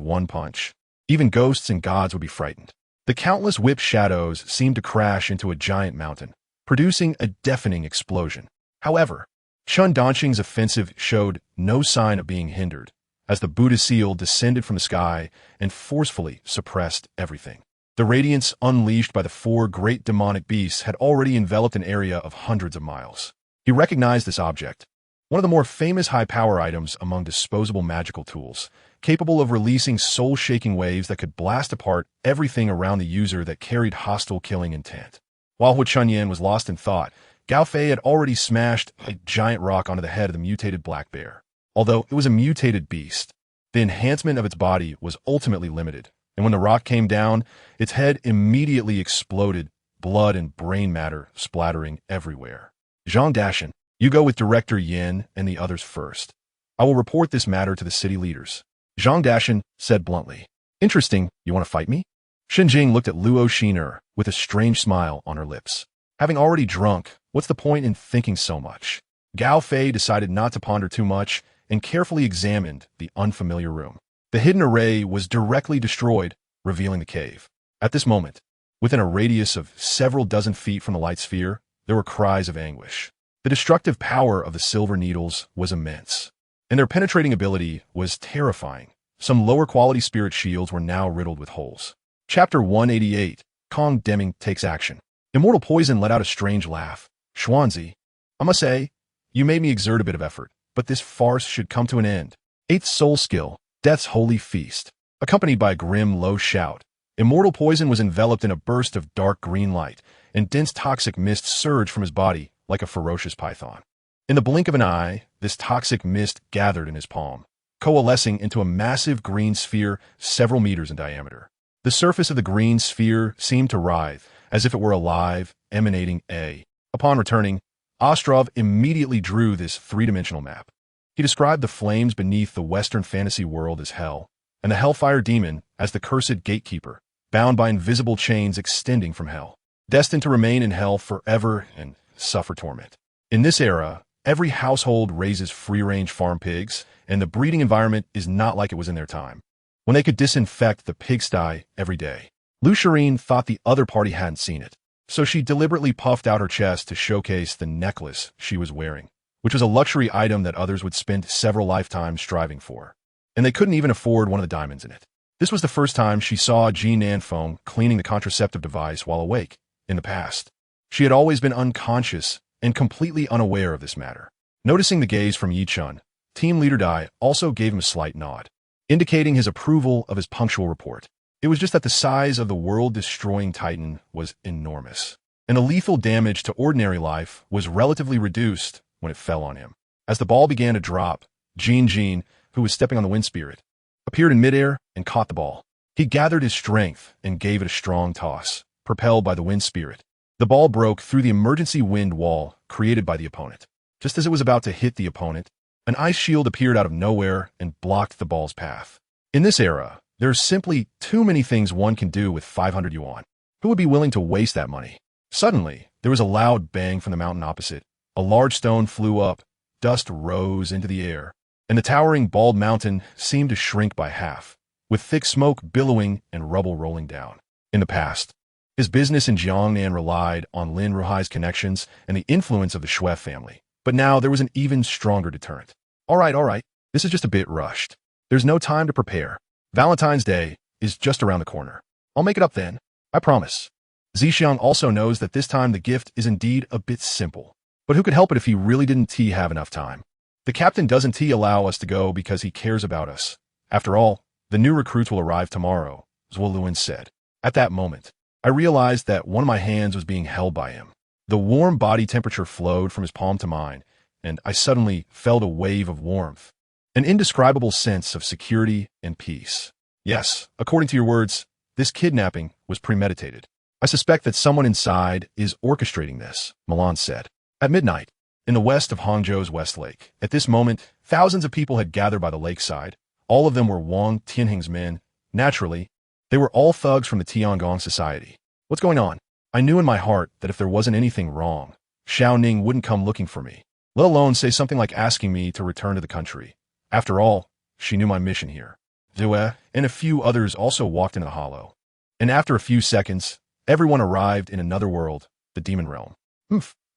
one punch. Even ghosts and gods would be frightened. The countless whip shadows seemed to crash into a giant mountain, producing a deafening explosion. However, Chun Danqing's offensive showed no sign of being hindered, as the Buddha seal descended from the sky and forcefully suppressed everything. The radiance unleashed by the four great demonic beasts had already enveloped an area of hundreds of miles. He recognized this object, one of the more famous high-power items among disposable magical tools, capable of releasing soul-shaking waves that could blast apart everything around the user that carried hostile killing intent. While Hu Chunyan was lost in thought, Gao Fei had already smashed a giant rock onto the head of the mutated black bear. Although it was a mutated beast, the enhancement of its body was ultimately limited, and when the rock came down, its head immediately exploded, blood and brain matter splattering everywhere. Zhang Dashan, you go with Director Yin and the others first. I will report this matter to the city leaders. Zhang Dashan said bluntly. Interesting, you want to fight me? Shenjing looked at Luo Xiner with a strange smile on her lips. Having already drunk, what's the point in thinking so much? Gao Fei decided not to ponder too much and carefully examined the unfamiliar room. The hidden array was directly destroyed, revealing the cave. At this moment, within a radius of several dozen feet from the light sphere, there were cries of anguish. The destructive power of the silver needles was immense, and their penetrating ability was terrifying. Some lower-quality spirit shields were now riddled with holes. Chapter 188, Kong Deming Takes Action. Immortal Poison let out a strange laugh. Xuanzi, I must say, You made me exert a bit of effort, but this farce should come to an end. Eighth soul skill, Death's Holy Feast. Accompanied by a grim, low shout, immortal poison was enveloped in a burst of dark green light, and dense toxic mist surged from his body like a ferocious python. In the blink of an eye, this toxic mist gathered in his palm, coalescing into a massive green sphere several meters in diameter. The surface of the green sphere seemed to writhe, as if it were alive, emanating a. Upon returning, Ostrov immediately drew this three-dimensional map. He described the flames beneath the Western fantasy world as hell, and the Hellfire Demon as the cursed gatekeeper, bound by invisible chains extending from hell, destined to remain in hell forever and suffer torment. In this era, every household raises free-range farm pigs, and the breeding environment is not like it was in their time, when they could disinfect the pigsty every day. Lucherine thought the other party hadn't seen it, so she deliberately puffed out her chest to showcase the necklace she was wearing, which was a luxury item that others would spend several lifetimes striving for, and they couldn't even afford one of the diamonds in it. This was the first time she saw Jean Nanfeng cleaning the contraceptive device while awake. In the past, she had always been unconscious and completely unaware of this matter. Noticing the gaze from Yichun, team leader Dai also gave him a slight nod, indicating his approval of his punctual report. It was just that the size of the world-destroying titan was enormous, and the lethal damage to ordinary life was relatively reduced when it fell on him. As the ball began to drop, Jean, who was stepping on the wind spirit, appeared in midair and caught the ball. He gathered his strength and gave it a strong toss, propelled by the wind spirit. The ball broke through the emergency wind wall created by the opponent. Just as it was about to hit the opponent, an ice shield appeared out of nowhere and blocked the ball's path. In this era, there are simply too many things one can do with 500 yuan. Who would be willing to waste that money? Suddenly, there was a loud bang from the mountain opposite. A large stone flew up, dust rose into the air, and the towering bald mountain seemed to shrink by half, with thick smoke billowing and rubble rolling down. In the past, his business in Jiangnan relied on Lin Ruhai's connections and the influence of the Shui family, but now there was an even stronger deterrent. All right, this is just a bit rushed. There's no time to prepare. Valentine's Day is just around the corner. I'll make it up then, I promise. Zixiang also knows that this time the gift is indeed a bit simple, but who could help it if he really didn't have enough time? The captain doesn't allow us to go because he cares about us. After all, the new recruits will arrive tomorrow, Zuo Luan said. At that moment, I realized that one of my hands was being held by him. The warm body temperature flowed from his palm to mine, and I suddenly felt a wave of warmth, an indescribable sense of security and peace. Yes, according to your words, this kidnapping was premeditated. I suspect that someone inside is orchestrating this, Milan said. At midnight, in the west of Hangzhou's West Lake, at this moment, thousands of people had gathered by the lakeside. All of them were Wang Tianhing's men. Naturally, they were all thugs from the Tiangong society. What's going on? I knew in my heart that if there wasn't anything wrong, Xiao Ning wouldn't come looking for me, let alone say something like asking me to return to the country. After all, she knew my mission here. Zue and a few others also walked into the hollow. And after a few seconds, everyone arrived in another world, the demon realm.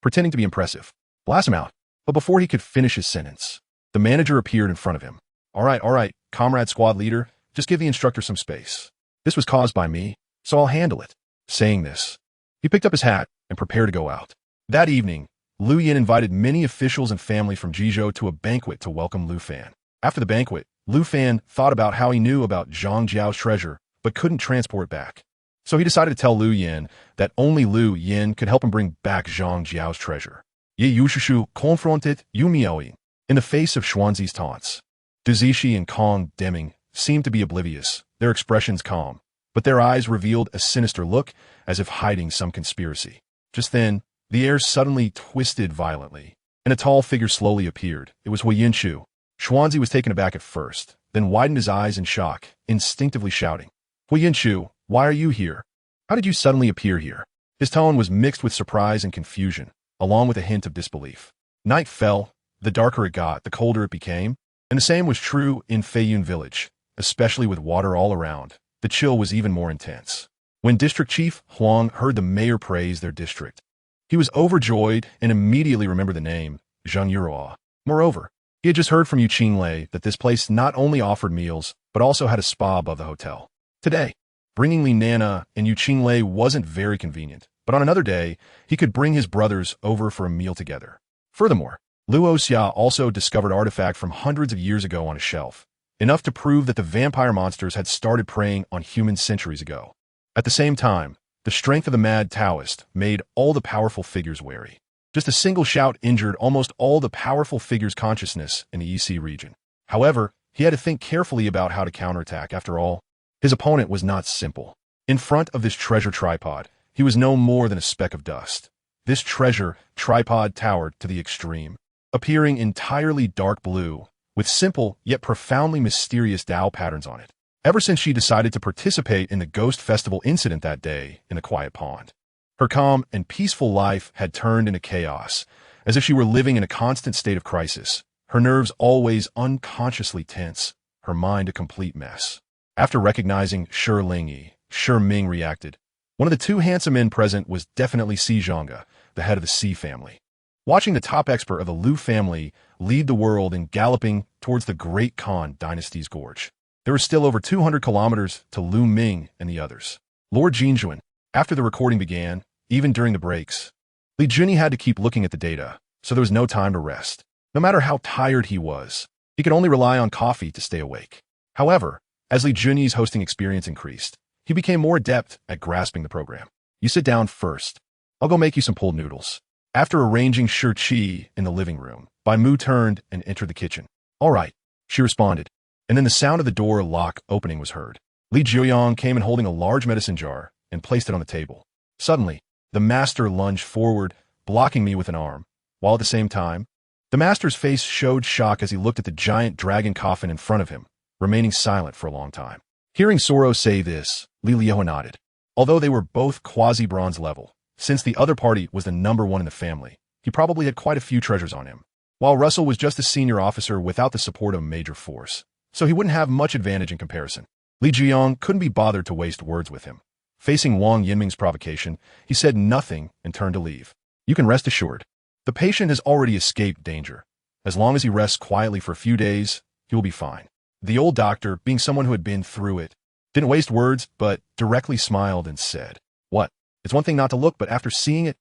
Pretending to be impressive. Blast him out. But before he could finish his sentence, the manager appeared in front of him. All right, comrade squad leader, just give the instructor some space. This was caused by me, so I'll handle it. Saying this, he picked up his hat and prepared to go out. That evening, Lu Yin invited many officials and family from Jizhou to a banquet to welcome Lu Fan. After the banquet, Lu Fan thought about how he knew about Zhang Jiao's treasure, but couldn't transport it back. So he decided to tell Lu Yin that only Lu Yin could help him bring back Zhang Jiao's treasure. Ye Yushushu confronted Yu Miaoying in the face of Xuanzi's taunts. Du Zishi and Kong Deming seemed to be oblivious, their expressions calm, but their eyes revealed a sinister look as if hiding some conspiracy. Just then, the air suddenly twisted violently, and a tall figure slowly appeared. It was Huo Yunshu. Xuanzi was taken aback at first, then widened his eyes in shock, instinctively shouting, Huo Yunshu, why are you here? How did you suddenly appear here? His tone was mixed with surprise and confusion, along with a hint of disbelief. Night fell. The darker it got, the colder it became, and the same was true in Feiyun village, especially with water all around. The chill was even more intense. When District Chief Huang heard the mayor praise their district, he was overjoyed and immediately remembered the name, Zhang Yuruo. Moreover, he had just heard from Yu Qinglei that this place not only offered meals, but also had a spa above the hotel. Today, bringing Li Nana and Yu Qinglei wasn't very convenient, but on another day, he could bring his brothers over for a meal together. Furthermore, Luo Xia also discovered artifact from hundreds of years ago on a shelf, enough to prove that the vampire monsters had started preying on humans centuries ago. At the same time, the strength of the mad Taoist made all the powerful figures wary. Just a single shout injured almost all the powerful figures' consciousness in the EC region. However, he had to think carefully about how to counterattack. After all, his opponent was not simple. In front of this treasure tripod, he was no more than a speck of dust. This treasure tripod towered to the extreme, appearing entirely dark blue, with simple yet profoundly mysterious Tao patterns on it. Ever since she decided to participate in the Ghost Festival incident that day in the Quiet Pond, her calm and peaceful life had turned into chaos, as if she were living in a constant state of crisis, her nerves always unconsciously tense, her mind a complete mess. After recognizing Shi Lingyi, Shi Ming reacted. One of the two handsome men present was definitely Si Zhonga, the head of the Si family. Watching the top expert of the Liu family lead the world in galloping towards the Great Khan dynasty's gorge, there was still over 200 kilometers to Liu Ming and the others. Lord Jinjuan, after the recording began, even during the breaks, Li Junyi had to keep looking at the data, so there was no time to rest. No matter how tired he was, he could only rely on coffee to stay awake. However, as Li Junyi's hosting experience increased, he became more adept at grasping the program. You sit down first. I'll go make you some pulled noodles. After arranging Shi Qi in the living room, Bai Mu turned and entered the kitchen. All right, she responded, and then the sound of the door lock opening was heard. Li Jiuyang came in holding a large medicine jar and placed it on the table. Suddenly, the master lunged forward, blocking me with an arm, while at the same time, the master's face showed shock as he looked at the giant dragon coffin in front of him, remaining silent for a long time. Hearing Soro say this, Li Liuhe nodded. Although they were both quasi-bronze level, since the other party was the #1 in the family, he probably had quite a few treasures on him, while Russell was just a senior officer without the support of a major force, so he wouldn't have much advantage in comparison. Li Jiuyang couldn't be bothered to waste words with him. Facing Wang Yinming's provocation, he said nothing and turned to leave. You can rest assured. The patient has already escaped danger. As long as he rests quietly for a few days, he will be fine. The old doctor, being someone who had been through it, didn't waste words, but directly smiled and said, What? It's one thing not to look, but after seeing it,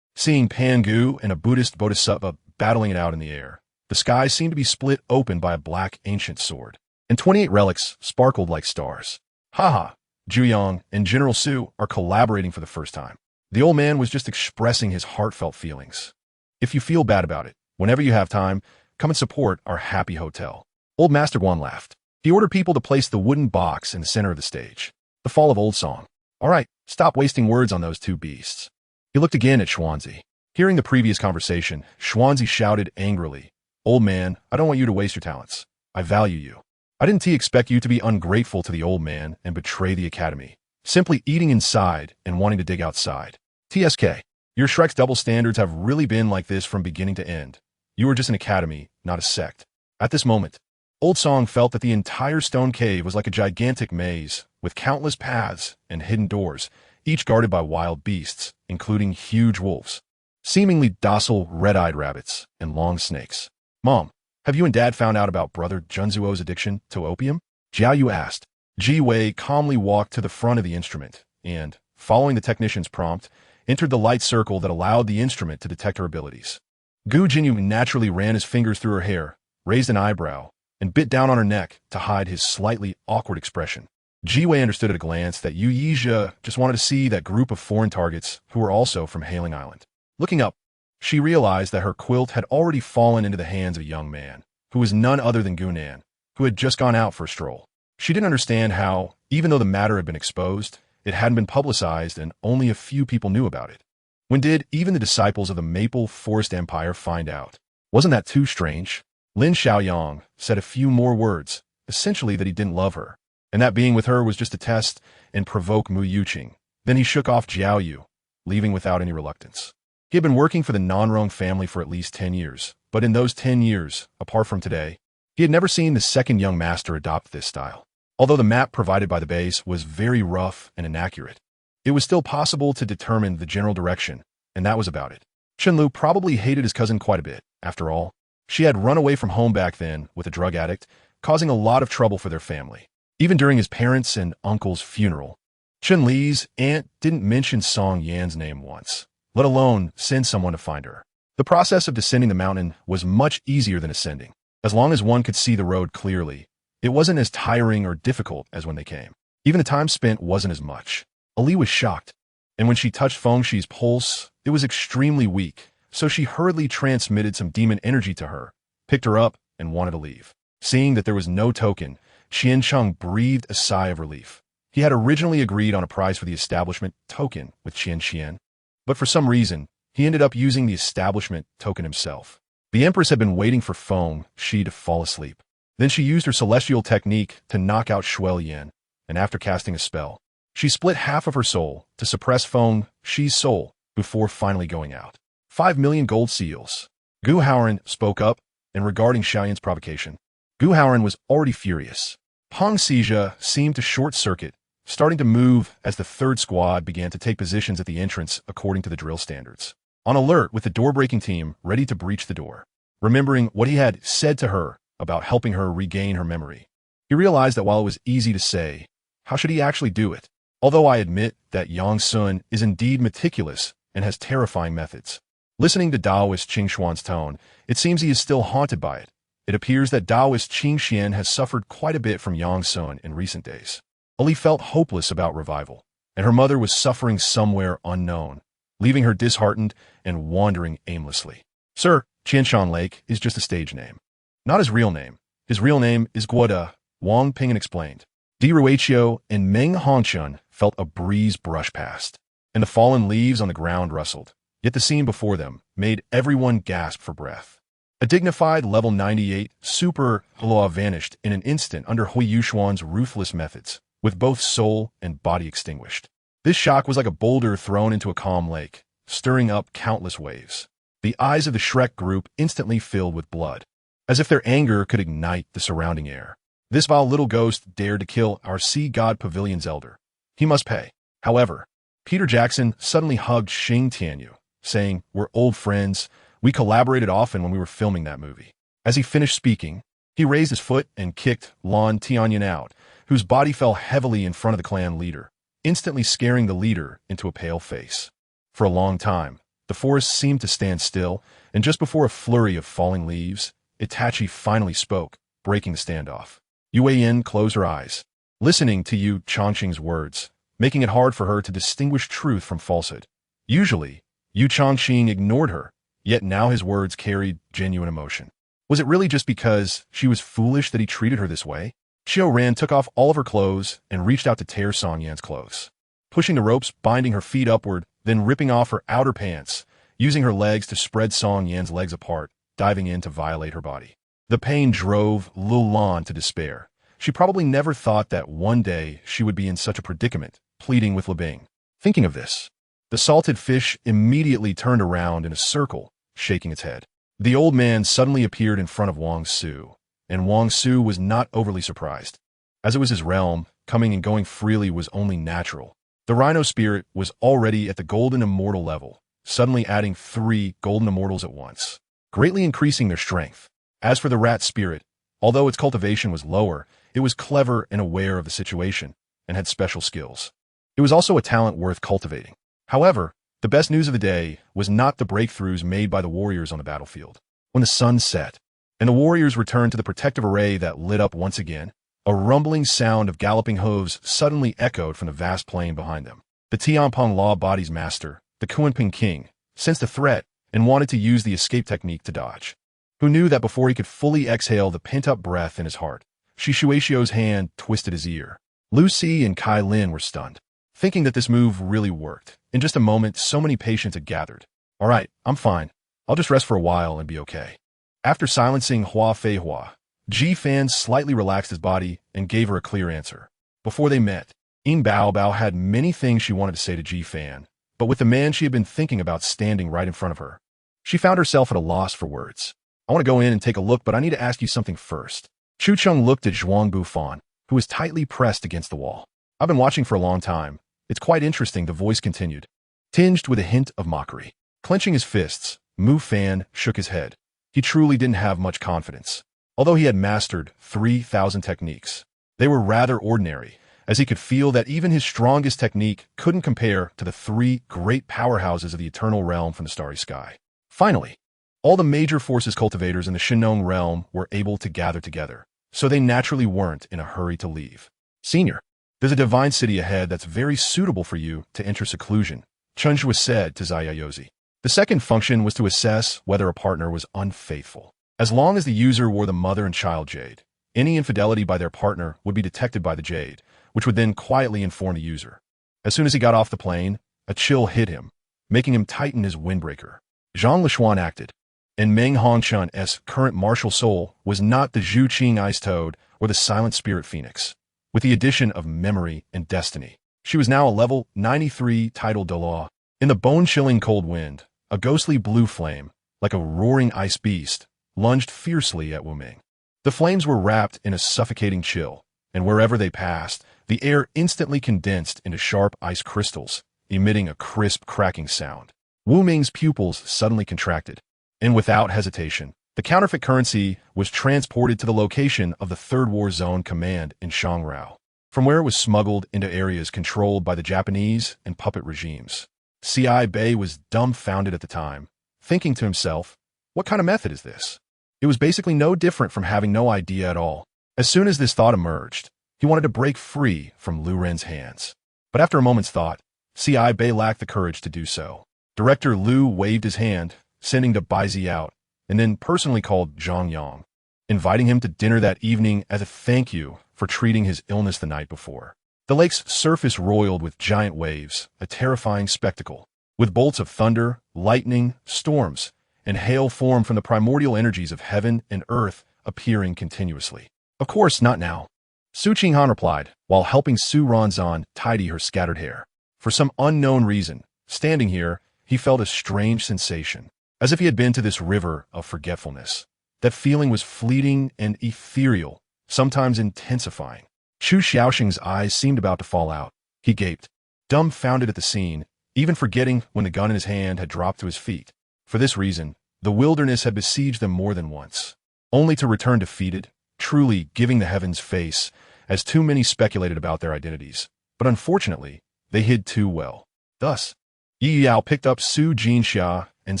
seeing Pangu and a Buddhist bodhisattva battling it out in the air, the sky seemed to be split open by a black ancient sword, and 28 relics sparkled like stars. Haha, Juyang and General Su are collaborating for the first time. The old man was just expressing his heartfelt feelings. If you feel bad about it, whenever you have time, come and support our happy hotel. Old Master Guan laughed. He ordered people to place the wooden box in the center of the stage. The fall of Old Song. All right, stop wasting words on those two beasts. He looked again at Xuanzi. Hearing the previous conversation, Xuanzi shouted angrily, Old man, I don't want you to waste your talents. I value you. I didn't expect you to be ungrateful to the old man and betray the academy, simply eating inside and wanting to dig outside. TSK, your Shrek's double standards have really been like this from beginning to end. You are just an academy, not a sect. At this moment, Old Song felt that the entire stone cave was like a gigantic maze, with countless paths and hidden doors, each guarded by wild beasts, including huge wolves, seemingly docile red-eyed rabbits, and long snakes. Mom, have you and Dad found out about Brother Junzuo's addiction to opium? Jiao Yu asked. Ji Wei calmly walked to the front of the instrument and, following the technician's prompt, entered the light circle that allowed the instrument to detect her abilities. Gu Jinyu naturally ran his fingers through her hair, raised an eyebrow, and bit down on her neck to hide his slightly awkward expression. Ji Wei understood at a glance that Yu Yizhe just wanted to see that group of foreign targets who were also from Hailing Island. Looking up, she realized that her quilt had already fallen into the hands of a young man, who was none other than Gunan, who had just gone out for a stroll. She didn't understand how, even though the matter had been exposed, it hadn't been publicized and only a few people knew about it. When did even the disciples of the Maple Forest Empire find out? Wasn't that too strange? Lin Xiaoyang said a few more words, essentially that he didn't love her, and that being with her was just to test and provoke Mu Yuqing. Then he shook off Jiao Yu, leaving without any reluctance. He had been working for the Nanrong family for at least 10 years, but in those 10 years, apart from today, he had never seen the second young master adopt this style. Although the map provided by the base was very rough and inaccurate, it was still possible to determine the general direction, and that was about it. Chenlu probably hated his cousin quite a bit. After all, she had run away from home back then with a drug addict, causing a lot of trouble for their family. Even during his parents' and uncle's funeral, Chen Li's aunt didn't mention Song Yan's name once, let alone send someone to find her. The process of descending the mountain was much easier than ascending. As long as one could see the road clearly, it wasn't as tiring or difficult as when they came. Even the time spent wasn't as much. Ali was shocked, and when she touched Fengshi's pulse, it was extremely weak, so she hurriedly transmitted some demon energy to her, picked her up, and wanted to leave. Seeing that there was no token, Qiancheng breathed a sigh of relief. He had originally agreed on a price for the establishment token with Qianqian, but for some reason, he ended up using the establishment token himself. The Empress had been waiting for Fengshi to fall asleep. Then she used her celestial technique to knock out Shuel Yan, and after casting a spell, she split half of her soul to suppress Fengshi's soul before finally going out. 5 million gold seals. Gu Haoran spoke up, and regarding Xiaoyan's provocation, Gu Haoran was already furious. Peng Sijia seemed to short-circuit, starting to move as the third squad began to take positions at the entrance according to the drill standards. On alert with the door-breaking team ready to breach the door. Remembering what he had said to her about helping her regain her memory, he realized that while it was easy to say, how should he actually do it? Although I admit that Yang Sun is indeed meticulous and has terrifying methods. Listening to Taoist Qing Xuan's tone, it seems he is still haunted by it. It appears that Taoist Qing Xian has suffered quite a bit from Yang Sun in recent days. Ali felt hopeless about revival, and her mother was suffering somewhere unknown, leaving her disheartened and wandering aimlessly. Sir, Qianshan Lake is just a stage name. Not his real name. His real name is Guoda, Wang Ping'an explained. Di Ruiqiu and Meng Hongchen felt a breeze brush past, and the fallen leaves on the ground rustled. Yet the scene before them made everyone gasp for breath. A dignified level 98 super Huo vanished in an instant under Huo Yuxuan's ruthless methods, with both soul and body extinguished. This shock was like a boulder thrown into a calm lake, stirring up countless waves. The eyes of the Shrek group instantly filled with blood, as if their anger could ignite the surrounding air. This vile little ghost dared to kill our Sea God Pavilion's elder. He must pay. However, Peter Jackson suddenly hugged Xing Tianyu, saying, "We're old friends. We collaborated often when we were filming that movie." As he finished speaking, he raised his foot and kicked Lan Tianyan out, whose body fell heavily in front of the clan leader, instantly scaring the leader into a pale face. For a long time, the forest seemed to stand still, and just before a flurry of falling leaves, Itachi finally spoke, breaking the standoff. Yue Yin closed her eyes, listening to Yu Chongqing's words, making it hard for her to distinguish truth from falsehood. Usually, Yu Chongqing ignored her, yet now his words carried genuine emotion. Was it really just because she was foolish that he treated her this way? Xiao Ran took off all of her clothes and reached out to tear Song Yan's clothes, pushing the ropes, binding her feet upward, then ripping off her outer pants, using her legs to spread Song Yan's legs apart, diving in to violate her body. The pain drove Lu Lan to despair. She probably never thought that one day she would be in such a predicament, pleading with Li Bing. Thinking of this, the salted fish immediately turned around in a circle, shaking its head. The old man suddenly appeared in front of Wang Su, and Wang Su was not overly surprised. As it was his realm, coming and going freely was only natural. The rhino spirit was already at the golden immortal level, suddenly adding 3 golden immortals at once, greatly increasing their strength. As for the rat spirit, although its cultivation was lower, it was clever and aware of the situation, and had special skills. It was also a talent worth cultivating. However, the best news of the day was not the breakthroughs made by the warriors on the battlefield. When the sun set, and the warriors returned to the protective array that lit up once again, a rumbling sound of galloping hooves suddenly echoed from the vast plain behind them. The Tianpeng Law Body's master, the Kunping King, sensed a threat and wanted to use the escape technique to dodge. Who knew that before he could fully exhale the pent-up breath in his heart, Shishuishio's hand twisted his ear. Lu Si and Kai Lin were stunned, thinking that this move really worked. In just a moment, so many patients had gathered. "All right, I'm fine. I'll just rest for a while and be okay." After silencing Hua Feihua, Ji Fan slightly relaxed his body and gave her a clear answer. Before they met, Yin Bao Bao had many things she wanted to say to Ji Fan, but with the man she had been thinking about standing right in front of her, she found herself at a loss for words. "I want to go in and take a look, but I need to ask you something first." Chu Chung looked at Zhuang Bufan, who was tightly pressed against the wall. "I've been watching for a long time. It's quite interesting," the voice continued, tinged with a hint of mockery. Clenching his fists, Mu Fan shook his head. He truly didn't have much confidence. Although he had mastered 3,000 techniques, they were rather ordinary, as he could feel that even his strongest technique couldn't compare to the 3 great powerhouses of the eternal realm from the starry sky. Finally, All the major forces cultivators in the Shinong realm were able to gather together, so they naturally weren't in a hurry to leave. Senior, there's a divine city ahead that's very suitable for you to enter seclusion, Chunshua said to Zayayozi. The second function was to assess whether a partner was unfaithful. As long as the user wore the mother and child jade, any infidelity by their partner would be detected by the jade, which would then quietly inform the user. As soon as he got off the plane, a chill hit him, making him tighten his windbreaker. Zhang Lishuan acted, and Meng Hongchen's current martial soul was not the Zhu Qing Ice Toad or the Silent Spirit Phoenix. With the addition of memory and destiny, she was now a level 93 titled Douluo. In the bone-chilling cold wind, a ghostly blue flame, like a roaring ice beast, lunged fiercely at Wu Ming. The flames were wrapped in a suffocating chill, and wherever they passed, the air instantly condensed into sharp ice crystals, emitting a crisp cracking sound. Wu Ming's pupils suddenly contracted, and without hesitation, the counterfeit currency was transported to the location of the Third War Zone Command in Shangrao, from where it was smuggled into areas controlled by the Japanese and puppet regimes. C.I. Bei was dumbfounded at the time, thinking to himself, what kind of method is this? It was basically no different from having no idea at all. As soon as this thought emerged, he wanted to break free from Lu Ren's hands. But after a moment's thought, C.I. Bei lacked the courage to do so. Director Lu waved his hand, sending to Baizi out, and then personally called Zhang Yang, inviting him to dinner that evening as a thank you for treating his illness the night before. The lake's surface roiled with giant waves, a terrifying spectacle, with bolts of thunder, lightning, storms, and hail formed from the primordial energies of heaven and earth appearing continuously. Of course, not now, Su Qinghan replied, while helping Su Ranzan tidy her scattered hair. For some unknown reason, standing here, he felt a strange sensation, as if he had been to this river of forgetfulness. That feeling was fleeting and ethereal, sometimes intensifying. Chu Xiaoxing's eyes seemed about to fall out. He gaped, dumbfounded at the scene, even forgetting when the gun in his hand had dropped to his feet. For this reason, the wilderness had besieged them more than once, only to return defeated, truly giving the heavens face, as too many speculated about their identities. But unfortunately, they hid too well. Thus, Yi Yao picked up Su Jinxia and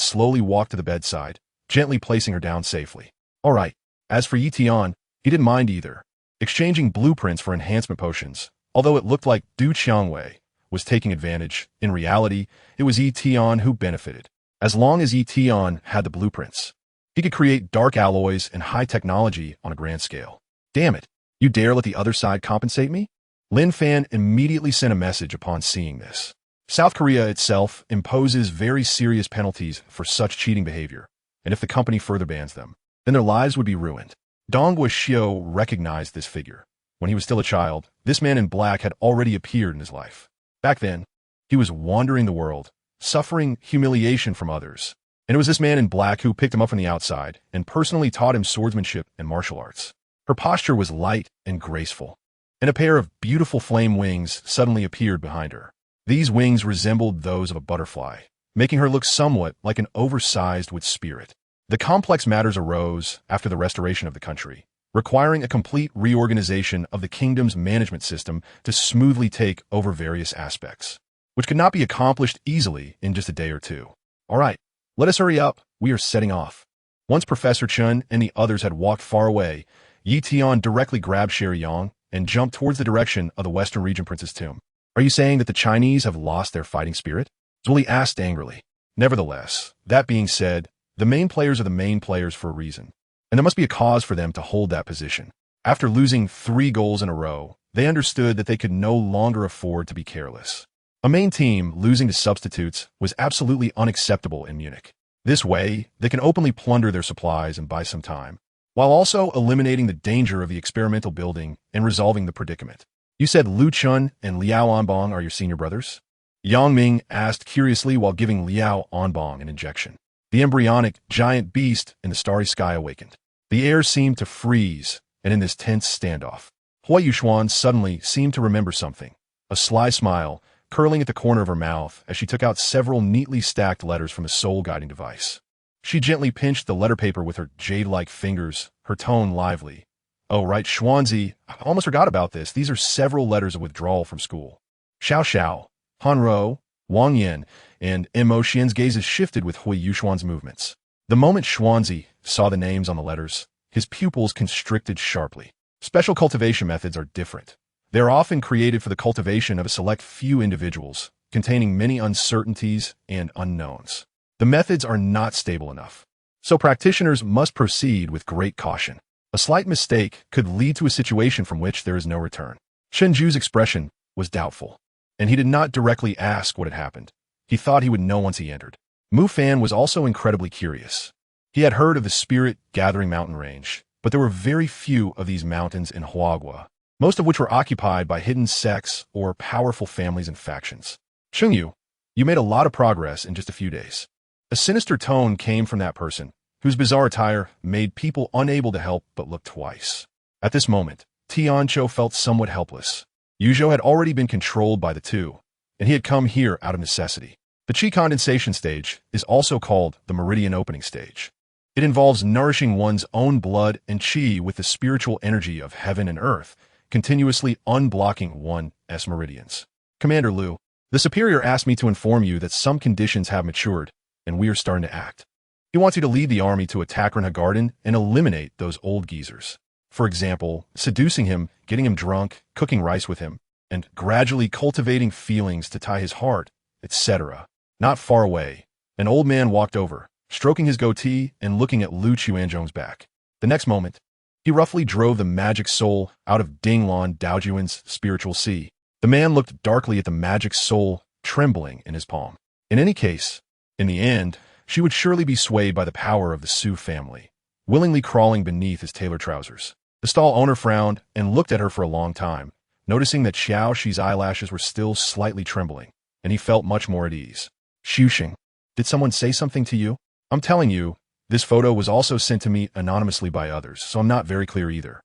slowly walked to the bedside, gently placing her down safely. All right. As for Yi Tian, he didn't mind either, exchanging blueprints for enhancement potions. Although it looked like Du Qiangwei was taking advantage, in reality, it was Yi Tian who benefited. As long as Yi Tian had the blueprints, he could create dark alloys and high technology on a grand scale. Damn it, you dare let the other side compensate me? Lin Fan immediately sent a message upon seeing this. South Korea itself imposes very serious penalties for such cheating behavior, and if the company further bans them, then their lives would be ruined. Dong Guoxiu recognized this figure. When he was still a child, this man in black had already appeared in his life. Back then, he was wandering the world, suffering humiliation from others, and it was this man in black who picked him up from the outside and personally taught him swordsmanship and martial arts. Her posture was light and graceful, and a pair of beautiful flame wings suddenly appeared behind her. These wings resembled those of a butterfly, making her look somewhat like an oversized wood spirit. The complex matters arose after the restoration of the country, requiring a complete reorganization of the kingdom's management system to smoothly take over various aspects, which could not be accomplished easily in just a day or two. All right, let us hurry up. We are setting off. Once Professor Chun and the others had walked far away, Yi Tian directly grabbed Sherry Yang and jumped towards the direction of the Western Region Prince's tomb. Are you saying that the Chinese have lost their fighting spirit? Zuli asked angrily. Nevertheless, that being said, the main players are the main players for a reason, and there must be a cause for them to hold that position. After losing 3 goals in a row, they understood that they could no longer afford to be careless. A main team losing to substitutes was absolutely unacceptable in Munich. This way, they can openly plunder their supplies and buy some time, while also eliminating the danger of the experimental building and resolving the predicament. You said Lu Chun and Liao Anbong are your senior brothers? Yang Ming asked curiously while giving Liao Anbong an injection. The embryonic giant beast in the starry sky awakened. The air seemed to freeze, and in this tense standoff, Huo Yuxuan suddenly seemed to remember something, a sly smile curling at the corner of her mouth as she took out several neatly stacked letters from the soul-guiding device. She gently pinched the letter paper with her jade-like fingers, her tone lively. Oh, right, Xuanzi, I almost forgot about this. These are several letters of withdrawal from school. Xiao Xiao, Han Ro, Wang Yin, and Mo Xian's gazes shifted with Huo Yuxuan's movements. The moment Xuanzi saw the names on the letters, his pupils constricted sharply. Special cultivation methods are different. They are often created for the cultivation of a select few individuals, containing many uncertainties and unknowns. The methods are not stable enough, so practitioners must proceed with great caution. A slight mistake could lead to a situation from which there is no return. Shenju's expression was doubtful, and he did not directly ask what had happened. He thought he would know once he entered. Mu Fan was also incredibly curious. He had heard of the spirit-gathering mountain range, but there were very few of these mountains in Huagua, most of which were occupied by hidden sects or powerful families and factions. Chengyu, you made a lot of progress in just a few days. A sinister tone came from that person, whose bizarre attire made people unable to help but look twice. At this moment, Tianqiu felt somewhat helpless. Yuzhou had already been controlled by the two, and he had come here out of necessity. The qi condensation stage is also called the meridian opening stage. It involves nourishing one's own blood and qi with the spiritual energy of heaven and earth, continuously unblocking one's meridians. Commander Liu, the superior asked me to inform you that some conditions have matured, and we are starting to act. He wants you to lead the army to attack Renha Garden and eliminate those old geezers. For example, seducing him, getting him drunk, cooking rice with him, and gradually cultivating feelings to tie his heart, etc. Not far away, an old man walked over, stroking his goatee and looking at Lu Chuanzhong's back. The next moment, he roughly drove the magic soul out of Dinglan Daojuan's spiritual sea. The man looked darkly at the magic soul trembling in his palm. In any case, in the end, she would surely be swayed by the power of the Su family, willingly crawling beneath his tailored trousers. The stall owner frowned and looked at her for a long time, noticing that Xiao Shi's eyelashes were still slightly trembling, and he felt much more at ease. Xuxing, did someone say something to you? I'm telling you, this photo was also sent to me anonymously by others, so I'm not very clear either.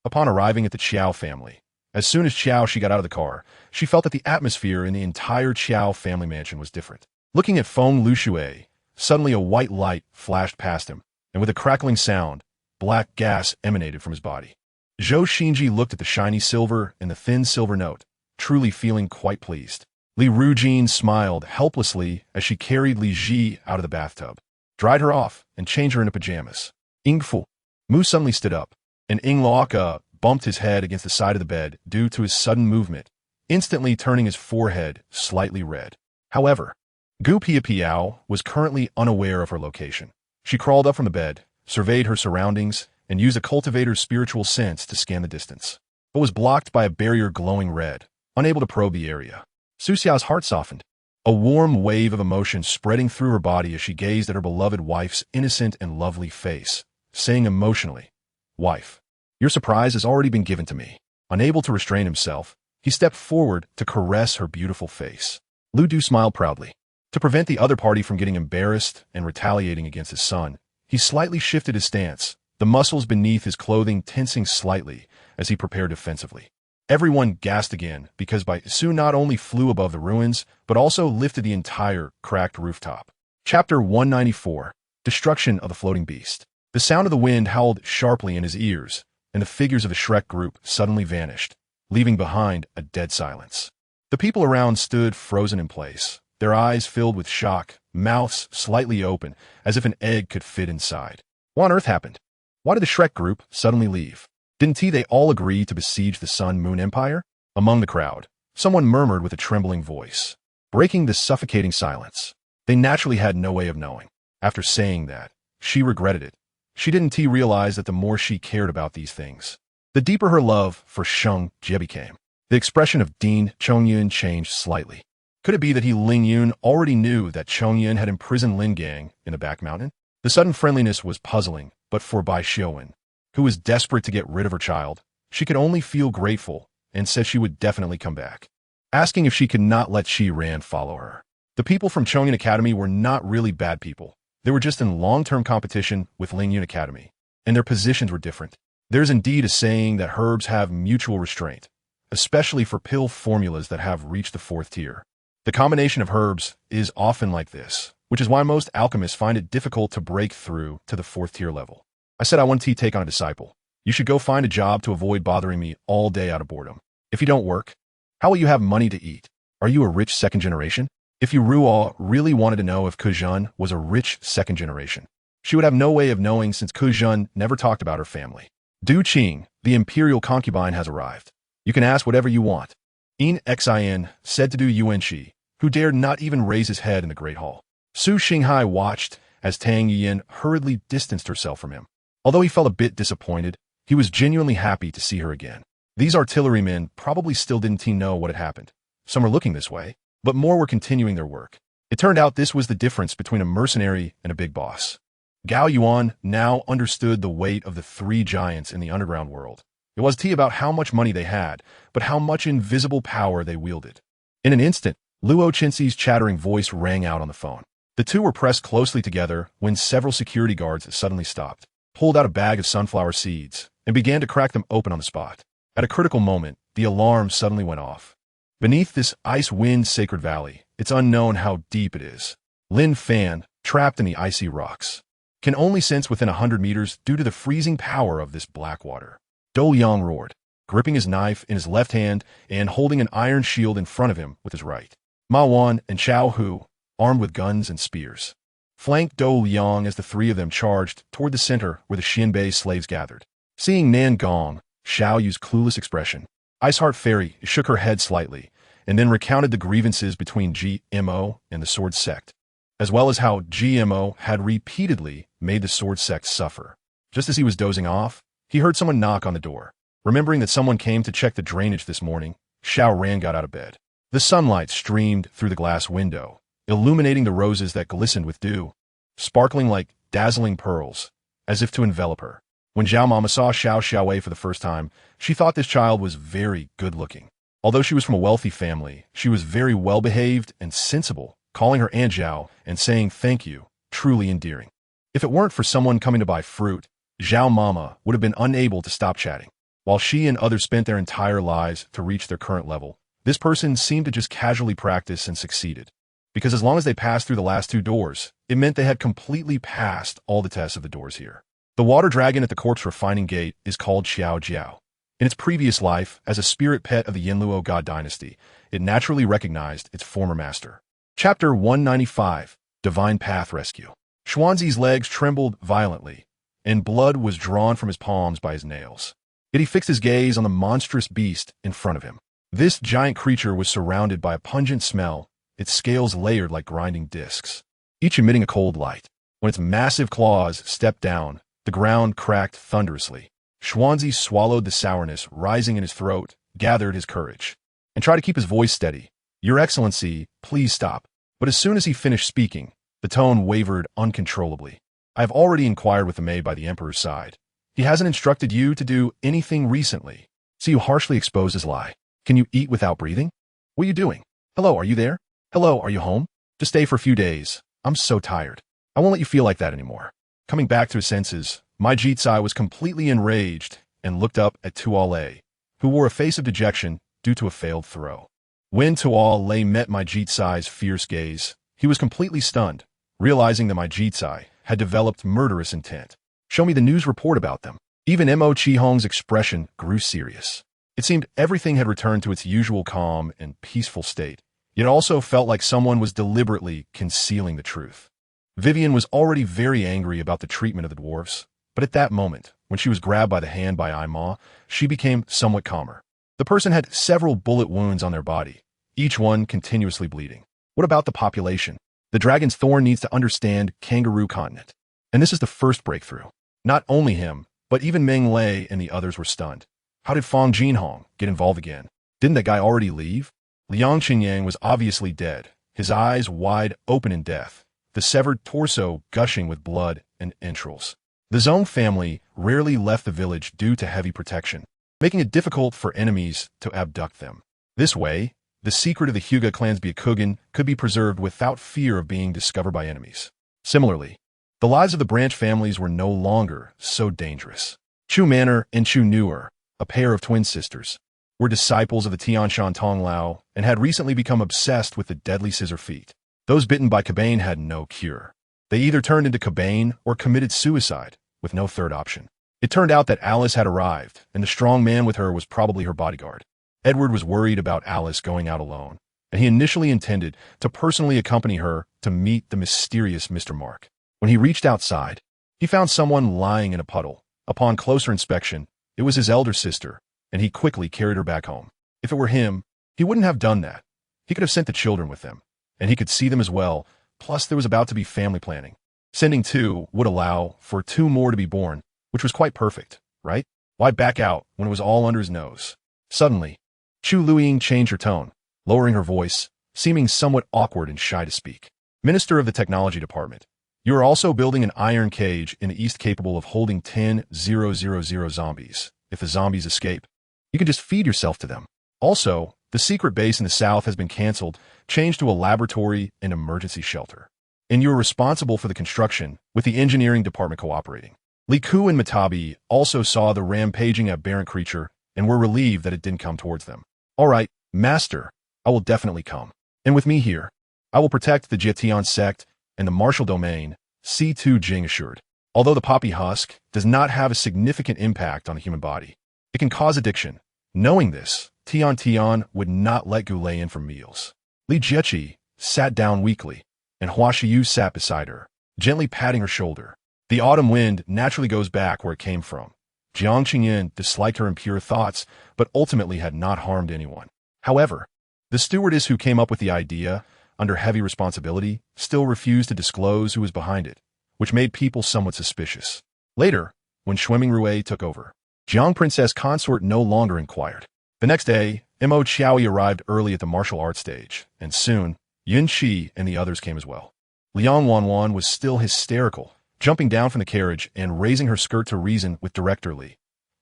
Upon arriving at the Qiao family, as soon as Qiao Shi got out of the car, she felt that the atmosphere in the entire Qiao family mansion was different. Looking at Feng Lushui, suddenly a white light flashed past him, and with a crackling sound, black gas emanated from his body. Zhou Xinji looked at the shiny silver and the thin silver note, truly feeling quite pleased. Li Rujin smiled helplessly as she carried Li Ji out of the bathtub, dried her off, and changed her into pajamas. Ingfu. Mu suddenly stood up, and Ing Laoka bumped his head against the side of the bed due to his sudden movement, instantly turning his forehead slightly red. However, Gu Piao was currently unaware of her location. She crawled up from the bed, surveyed her surroundings, and used a cultivator's spiritual sense to scan the distance, but was blocked by a barrier glowing red, unable to probe the area. Su Xiao's heart softened, a warm wave of emotion spreading through her body as she gazed at her beloved wife's innocent and lovely face, saying emotionally, "Wife, your surprise has already been given to me." Unable to restrain himself, he stepped forward to caress her beautiful face. Lu Du smiled proudly. To prevent the other party from getting embarrassed and retaliating against his son, he slightly shifted his stance, the muscles beneath his clothing tensing slightly as he prepared defensively. Everyone gasped again because Bai Su not only flew above the ruins, but also lifted the entire cracked rooftop. Chapter 194, Destruction of the Floating Beast. The sound of the wind howled sharply in his ears, and the figures of the Shrek group suddenly vanished, leaving behind a dead silence. The people around stood frozen in place, their eyes filled with shock, mouths slightly open, as if an egg could fit inside. What on earth happened? Why did the Shrek group suddenly leave? Didn't they all agree to besiege the Sun Moon Empire? Among the crowd, someone murmured with a trembling voice, breaking the suffocating silence. They naturally had no way of knowing. After saying that, she regretted it. She didn't realize that the more she cared about these things, the deeper her love for Sheng Jie became. The expression of Dean Chongyun changed slightly. Could it be that Ling Yun already knew that Chongyun had imprisoned Lin Gang in the back mountain? The sudden friendliness was puzzling, but for Bai Xiuwen, who was desperate to get rid of her child, she could only feel grateful and said she would definitely come back, asking if she could not let Shi Ran follow her. The people from Chongyun Academy were not really bad people. They were just in long-term competition with Ling Yun Academy, and their positions were different. There's indeed a saying that herbs have mutual restraint, especially for pill formulas that have reached the 4th tier. The combination of herbs is often like this, which is why most alchemists find it difficult to break through to the 4th tier level. I said I want to take on a disciple. You should go find a job to avoid bothering me all day out of boredom. If you don't work, how will you have money to eat? Are you a rich 2nd generation? If you Ruo really wanted to know if Kujun was a rich 2nd generation, She would have no way of knowing since Kuzhun never talked about her family. Du Qing, the imperial concubine, has arrived. You can ask whatever you want. Xin said to Du Yuanqi, who dared not even raise his head in the Great Hall. Su Xinghai watched as Tang Yin hurriedly distanced herself from him. Although he felt a bit disappointed, he was genuinely happy to see her again. These artillerymen probably still didn't know what had happened. Some were looking this way, but more were continuing their work. It turned out this was the difference between a mercenary and a big boss. Gao Yuan now understood the weight of the three giants in the underground world. It wasn't about how much money they had, but how much invisible power they wielded. In an instant, Luo Chinxi's chattering voice rang out on the phone. The two were pressed closely together when several security guards suddenly stopped, pulled out a bag of sunflower seeds, and began to crack them open on the spot. At a critical moment, the alarm suddenly went off. Beneath this ice-wind sacred valley, it's unknown how deep it is. Lin Fan, trapped in the icy rocks, can only sense within 100 meters due to the freezing power of this black water. Dou Liang roared, gripping his knife in his left hand and holding an iron shield in front of him with his right. Ma Wan and Chao Hu, armed with guns and spears, flanked Dou Liang as the three of them charged toward the center where the Xianbei slaves gathered. Seeing Nan Gong, Xiao used clueless expression. Iceheart Fairy shook her head slightly, and then recounted the grievances between GMO and the Sword Sect, as well as how GMO had repeatedly made the Sword Sect suffer. Just as he was dozing off, he heard someone knock on the door. Remembering that someone came to check the drainage this morning, Xiao Ran got out of bed. The sunlight streamed through the glass window, illuminating the roses that glistened with dew, sparkling like dazzling pearls, as if to envelop her. When Zhao Mama saw Xiao Xiaowei for the first time, she thought this child was very good-looking. Although she was from a wealthy family, she was very well-behaved and sensible, calling her Aunt Zhao and saying thank you, truly endearing. If it weren't for someone coming to buy fruit, Zhao Mama would have been unable to stop chatting. While she and others spent their entire lives to reach their current level, this person seemed to just casually practice and succeeded. Because as long as they passed through the last two doors, it meant they had completely passed all the tests of the doors here. The water dragon at the corpse refining gate is called Xiao Jiao. In its previous life, as a spirit pet of the Yinluo god dynasty, it naturally recognized its former master. Chapter 195, Divine Path Rescue. Xuanzi's legs trembled violently, and blood was drawn from his palms by his nails. Yet he fixed his gaze on the monstrous beast in front of him. This giant creature was surrounded by a pungent smell, its scales layered like grinding discs, each emitting a cold light. When its massive claws stepped down, the ground cracked thunderously. Xuanzi swallowed the sourness rising in his throat, gathered his courage, and tried to keep his voice steady. Your Excellency, please stop. But as soon as he finished speaking, the tone wavered uncontrollably. I have already inquired with the maid by the Emperor's side. He hasn't instructed you to do anything recently. So you harshly expose his lie. Can you eat without breathing? What are you doing? Hello, are you there? Hello, are you home? Just stay for a few days. I'm so tired. I won't let you feel like that anymore. Coming back to his senses, my Jitsai was completely enraged and looked up at Tuale, who wore a face of dejection due to a failed throw. When Tuale met my Jitsai's fierce gaze, he was completely stunned, realizing that my Jitsai had developed murderous intent. Show me the news report about them. Even Mo Qihong's expression grew serious. It seemed everything had returned to its usual calm and peaceful state, yet also felt like someone was deliberately concealing the truth. Vivian was already very angry about the treatment of the dwarfs, but at that moment, when she was grabbed by the hand by Ima, she became somewhat calmer. The person had several bullet wounds on their body, each one continuously bleeding. What about the population? The dragon's thorn needs to understand Kangaroo Continent. And this is the first breakthrough. Not only him, but even Meng Lei and the others were stunned. How did Fang Jinhong get involved again? Didn't that guy already leave? Liang Qinyang was obviously dead, his eyes wide open in death, the severed torso gushing with blood and entrails. The Zhong family rarely left the village due to heavy protection, making it difficult for enemies to abduct them. This way, the secret of the Hyuga clan's Byakugan could be preserved without fear of being discovered by enemies. Similarly, the lives of the branch families were no longer so dangerous. Chu Manor and Chu Nuer, a pair of twin sisters, were disciples of the Tianshan Tonglao and had recently become obsessed with the deadly scissor feet. Those bitten by Cabane had no cure. They either turned into Cabane or committed suicide, with no third option. It turned out that Alice had arrived, and the strong man with her was probably her bodyguard. Edward was worried about Alice going out alone, and he initially intended to personally accompany her to meet the mysterious Mr. Mark. When he reached outside, He found someone lying in a puddle. Upon closer inspection, it was his elder sister, and he quickly carried her back home. If it were him, he wouldn't have done that. He could have sent the children with them, and he could see them as well, plus there was about to be family planning. Sending 2 would allow for 2 more to be born, which was quite perfect, right? Why back out when it was all under his nose? Suddenly, Chu Luiying changed her tone, lowering her voice, seeming somewhat awkward and shy to speak. Minister of the Technology Department, you are also building an iron cage in the east capable of holding 10,000 zombies. If the zombies escape, you can just feed yourself to them. Also, the secret base in the south has been cancelled, changed to a laboratory and emergency shelter. And you are responsible for the construction, with the engineering department cooperating. Li Ku and Matabi also saw the rampaging aberrant creature and were relieved that it didn't come towards them. All right, Master, I will definitely come. And with me here, I will protect the Jietian sect and the martial domain, C2 Jing assured. Although the poppy husk does not have a significant impact on the human body, it can cause addiction. Knowing this, Tian would not let Gu lay in for meals. Li Jiechi sat down weakly, and Hua Shiyu sat beside her, gently patting her shoulder. The autumn wind naturally goes back where it came from. Jiang Qingyan disliked her impure thoughts, but ultimately had not harmed anyone. However, the stewardess who came up with the idea, under heavy responsibility, still refused to disclose who was behind it, which made people somewhat suspicious. Later, when Shuiming Rui took over, Jiang Princess Consort no longer inquired. The next day, Mo Qiaoyi arrived early at the martial arts stage, and soon, Yun Shi and the others came as well. Liang Wanwan was still hysterical, jumping down from the carriage and raising her skirt to reason with Director Li.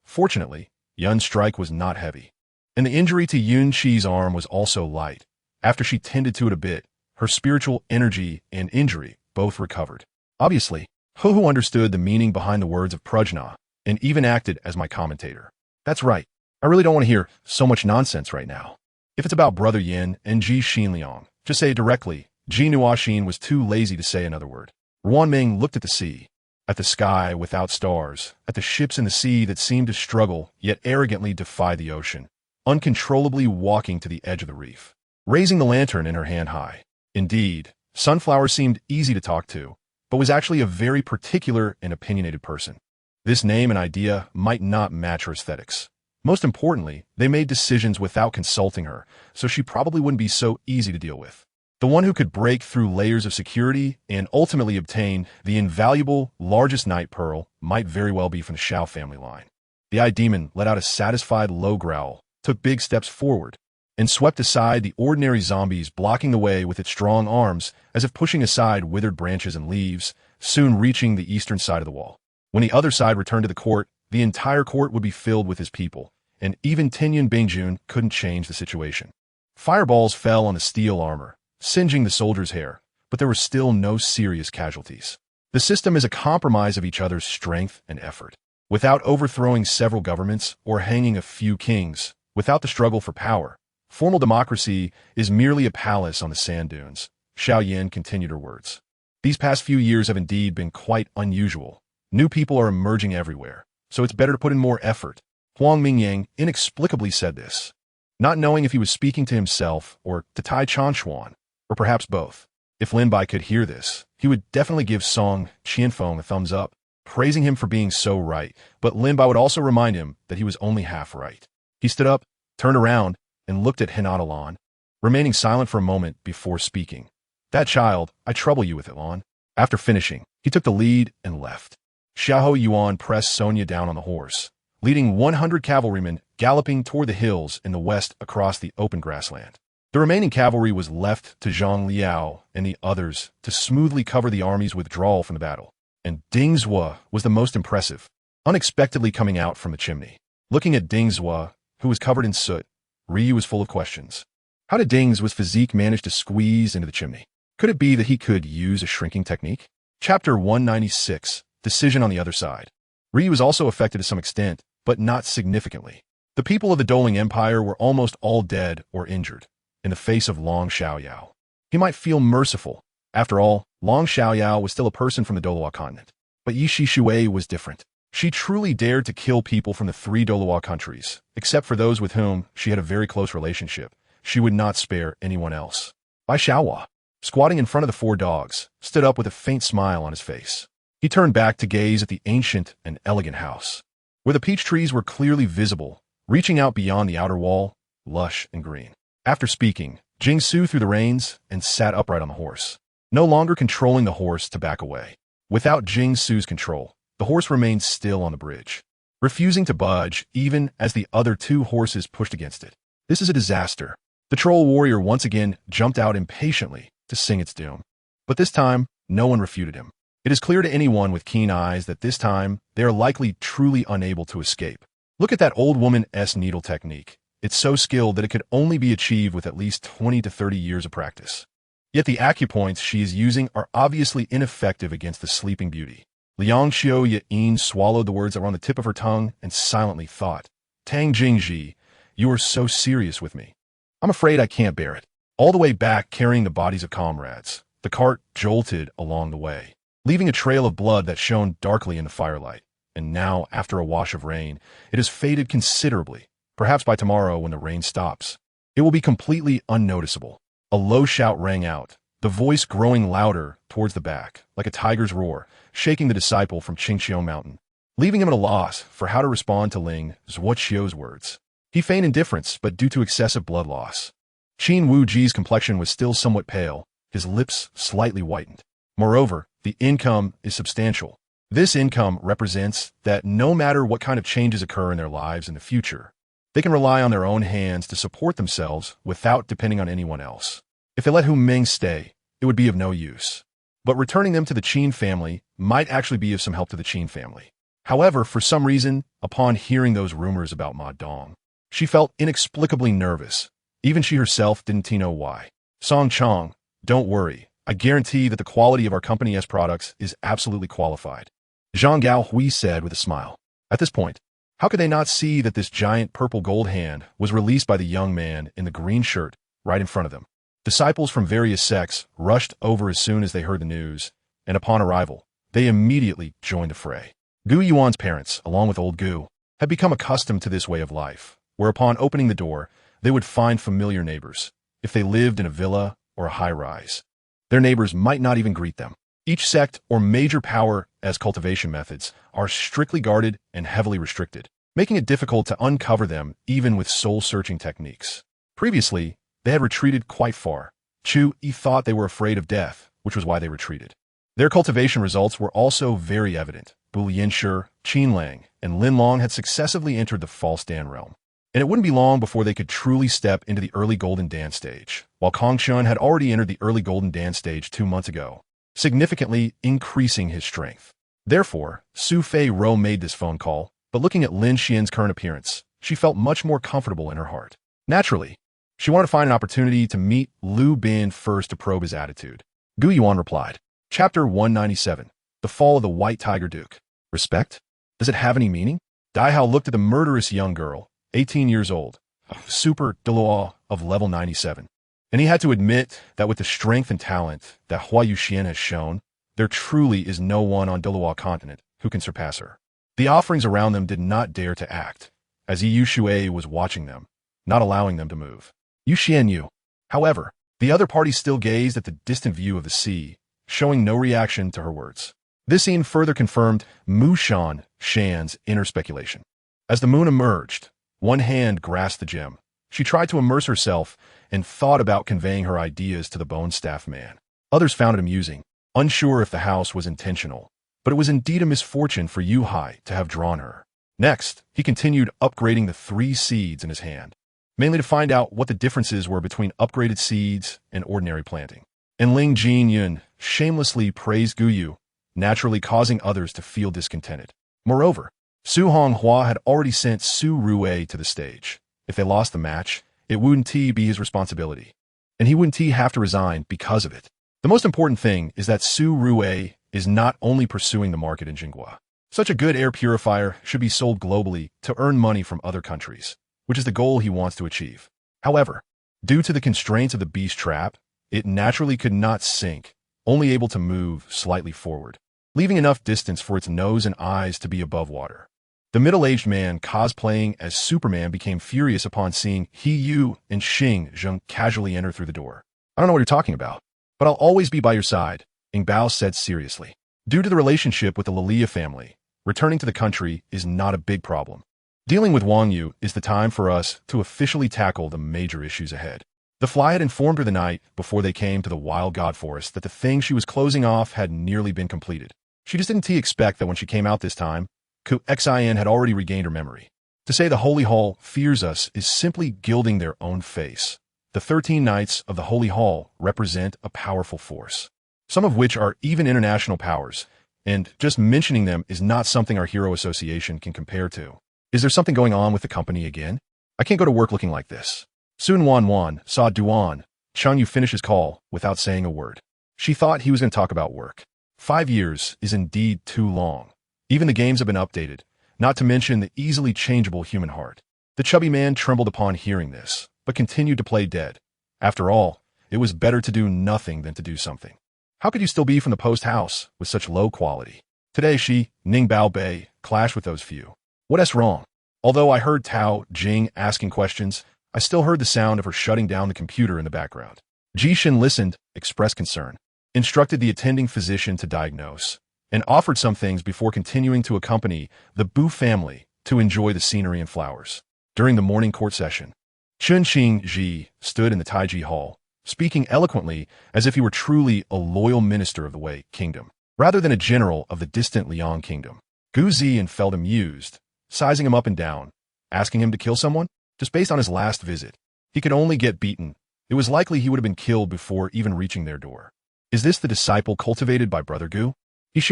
Fortunately, Yun's strike was not heavy, and the injury to Yun Shi's arm was also light. After she tended to it a bit, her spiritual energy and injury both recovered. Obviously, Hu understood the meaning behind the words of Prajna, and even acted as my commentator. That's right, I really don't want to hear so much nonsense right now. If it's about Brother Yin and Ji Xinliang, just say it directly. Ji Nuaxin was too lazy to say another word. Ruanming looked at the sea, at the sky without stars, at the ships in the sea that seemed to struggle, yet arrogantly defy the ocean, uncontrollably walking to the edge of the reef, raising the lantern in her hand high. Indeed, Sunflower seemed easy to talk to, but was actually a very particular and opinionated person. This name and idea might not match her aesthetics. Most importantly, they made decisions without consulting her, so she probably wouldn't be so easy to deal with. The one who could break through layers of security and ultimately obtain the invaluable largest night pearl might very well be from the Shao family line. The Eye Demon let out a satisfied low growl, took big steps forward, and swept aside the ordinary zombies blocking the way with its strong arms as if pushing aside withered branches and leaves, soon reaching the eastern side of the wall. When the other side returned to the court, the entire court would be filled with his people, and even Tinyun Bingjun couldn't change the situation. Fireballs fell on the steel armor, singeing the soldiers' hair, but there were still no serious casualties. The system is a compromise of each other's strength and effort. Without overthrowing several governments or hanging a few kings, without the struggle for power, formal democracy is merely a palace on the sand dunes. Xiao Yin continued her words. These past few years have indeed been quite unusual. New people are emerging everywhere, so it's better to put in more effort. Huang Mingyang inexplicably said this, not knowing if he was speaking to himself or to Tai Chanxuan, or perhaps both. If Lin Bai could hear this, he would definitely give Song Qianfeng a thumbs up, praising him for being so right, but Lin Bai would also remind him that he was only half right. He stood up, turned around, and looked at Hinata Lan, remaining silent for a moment before speaking. That child, I trouble you with it, Lan. After finishing, he took the lead and left. Xiahou Yuan pressed Sonia down on the horse, leading 100 cavalrymen galloping toward the hills in the west across the open grassland. The remaining cavalry was left to Zhang Liao and the others to smoothly cover the army's withdrawal from the battle. And Ding Zhuo was the most impressive, unexpectedly coming out from the chimney. Looking at Ding Zhuo, who was covered in soot, Ryu was full of questions. How did Ding Zhuo's physique manage to squeeze into the chimney? Could it be that he could use a shrinking technique? Chapter 196, Decision on the Other Side. Ryu was also affected to some extent, but not significantly. The people of the Doling Empire were almost all dead or injured, in the face of Long Xiaoyao. He might feel merciful. After all, Long Xiaoyao was still a person from the Douluo continent. But Yi Shui was different. She truly dared to kill people from the 3 Douluo countries, except for those with whom she had a very close relationship. She would not spare anyone else. Bai Xiaohua, squatting in front of the 4 dogs, stood up with a faint smile on his face. He turned back to gaze at the ancient and elegant house, where the peach trees were clearly visible, reaching out beyond the outer wall, lush and green. After speaking, Jing Su threw the reins and sat upright on the horse, no longer controlling the horse to back away. Without Jing Su's control, the horse remained still on the bridge, refusing to budge even as the other two horses pushed against it. This is a disaster. The troll warrior once again jumped out impatiently to sing its doom. But this time, no one refuted him. It is clear to anyone with keen eyes that this time they are likely truly unable to escape. Look at that old woman's needle technique. It's so skilled that it could only be achieved with at least 20 to 30 years of practice. Yet the acupoints she is using are obviously ineffective against the sleeping beauty. Liang Xiao swallowed the words that were on the tip of her tongue and silently thought, Tang Jingji, you are so serious with me. I'm afraid I can't bear it. All the way back carrying the bodies of comrades, the cart jolted along the way, leaving a trail of blood that shone darkly in the firelight. And now, after a wash of rain, it has faded considerably. Perhaps by tomorrow, when the rain stops, it will be completely unnoticeable. A low shout rang out, the voice growing louder towards the back, like a tiger's roar, shaking the disciple from Qingqiu Mountain, leaving him at a loss for how to respond to Ling Zuoqiu's words. He feigned indifference, but due to excessive blood loss. Qin Wuji's complexion was still somewhat pale, his lips slightly whitened. Moreover, the income is substantial. This income represents that no matter what kind of changes occur in their lives in the future, they can rely on their own hands to support themselves without depending on anyone else. If they let Hu Ming stay, it would be of no use. But returning them to the Qin family might actually be of some help to the Qin family. However, for some reason, upon hearing those rumors about Ma Dong, she felt inexplicably nervous. Even she herself didn't know why. Song Chong, don't worry. I guarantee that the quality of our company's products is absolutely qualified. Zhang Gao Hui said with a smile. At this point, how could they not see that this giant purple gold hand was released by the young man in the green shirt right in front of them? Disciples from various sects rushed over as soon as they heard the news, and upon arrival, they immediately joined the fray. Gu Yuan's parents, along with old Gu, had become accustomed to this way of life, where upon opening the door, they would find familiar neighbors. If they lived in a villa or a high-rise, their neighbors might not even greet them. Each sect or major power as cultivation methods are strictly guarded and heavily restricted, making it difficult to uncover them even with soul-searching techniques. Previously, they had retreated quite far. Chu Yi thought they were afraid of death, which was why they retreated. Their cultivation results were also very evident. Bu Yanshi, Qin Lang, and Lin Long had successively entered the false Dan realm, and it wouldn't be long before they could truly step into the early Golden Dan stage, while Kong Shun had already entered the early Golden Dan stage 2 months ago, significantly increasing his strength. Therefore, Su Fei Ro made this phone call, but looking at Lin Xian's current appearance, she felt much more comfortable in her heart. Naturally, she wanted to find an opportunity to meet Liu Bin first to probe his attitude. Gu Yuan replied. Chapter 197, The Fall of the White Tiger Duke. Respect? Does it have any meaning? Dai Hao looked at the murderous young girl, 18 years old, super Douluo of level 97. And he had to admit that with the strength and talent that Huo Yuxuan has shown, there truly is no one on Douluo continent who can surpass her. The offerings around them did not dare to act, as Yu Shui was watching them, not allowing them to move. Yuxian Yu. However, the other party still gazed at the distant view of the sea, showing no reaction to her words. This scene further confirmed Mu Shan's inner speculation. As the moon emerged, one hand grasped the gem. She tried to immerse herself and thought about conveying her ideas to the bone staff man. Others found it amusing, unsure if the house was intentional, but it was indeed a misfortune for Yu Hai to have drawn her. Next, he continued upgrading the 3 seeds in his hand, mainly to find out what the differences were between upgraded seeds and ordinary planting. And Ling Jinyun shamelessly praised Gu Yu, naturally causing others to feel discontented. Moreover, Su Honghua had already sent Su Rue to the stage. If they lost the match, it wouldn't be his responsibility, and he wouldn't have to resign because of it. The most important thing is that Su Rue is not only pursuing the market in Jinghua. Such a good air purifier should be sold globally to earn money from other countries, which is the goal he wants to achieve. However, due to the constraints of the beast trap, it naturally could not sink, only able to move slightly forward, leaving enough distance for its nose and eyes to be above water. The middle-aged man cosplaying as Superman became furious upon seeing He Yu and Xing Zheng casually enter through the door. I don't know what you're talking about, but I'll always be by your side, Ing Bao said seriously. Due to the relationship with the Lilia family, returning to the country is not a big problem. Dealing with Wang Yu is the time for us to officially tackle the major issues ahead. The fly had informed her the night before they came to the wild god forest that the thing she was closing off had nearly been completed. She just didn't expect that when she came out this time, Ku Xin had already regained her memory. To say the Holy Hall fears us is simply gilding their own face. The 13 Knights of the Holy Hall represent a powerful force, some of which are even international powers, and just mentioning them is not something our hero association can compare to. Is there something going on with the company again? I can't go to work looking like this. Sun Wan saw Duan Changyu finish his call without saying a word. She thought he was going to talk about work. 5 years is indeed too long. Even the games have been updated, not to mention the easily changeable human heart. The chubby man trembled upon hearing this, but continued to play dead. After all, it was better to do nothing than to do something. How could you still be from the post house with such low quality? Today she, Ning Bao Bei, clashed with those few. What's wrong? Although I heard Tao Jing asking questions, I still heard the sound of her shutting down the computer in the background. Jishin listened, expressed concern, instructed the attending physician to diagnose, and offered some things before continuing to accompany the Bu family to enjoy the scenery and flowers. During the morning court session, Chunqing Ji stood in the Taiji Hall, speaking eloquently as if he were truly a loyal minister of the Wei Kingdom, rather than a general of the distant Liang Kingdom. Gu Ziyan felt amused, sizing him up and down, asking him to kill someone? Just based on his last visit, he could only get beaten. It was likely he would have been killed before even reaching their door. Is this the disciple cultivated by Brother Gu?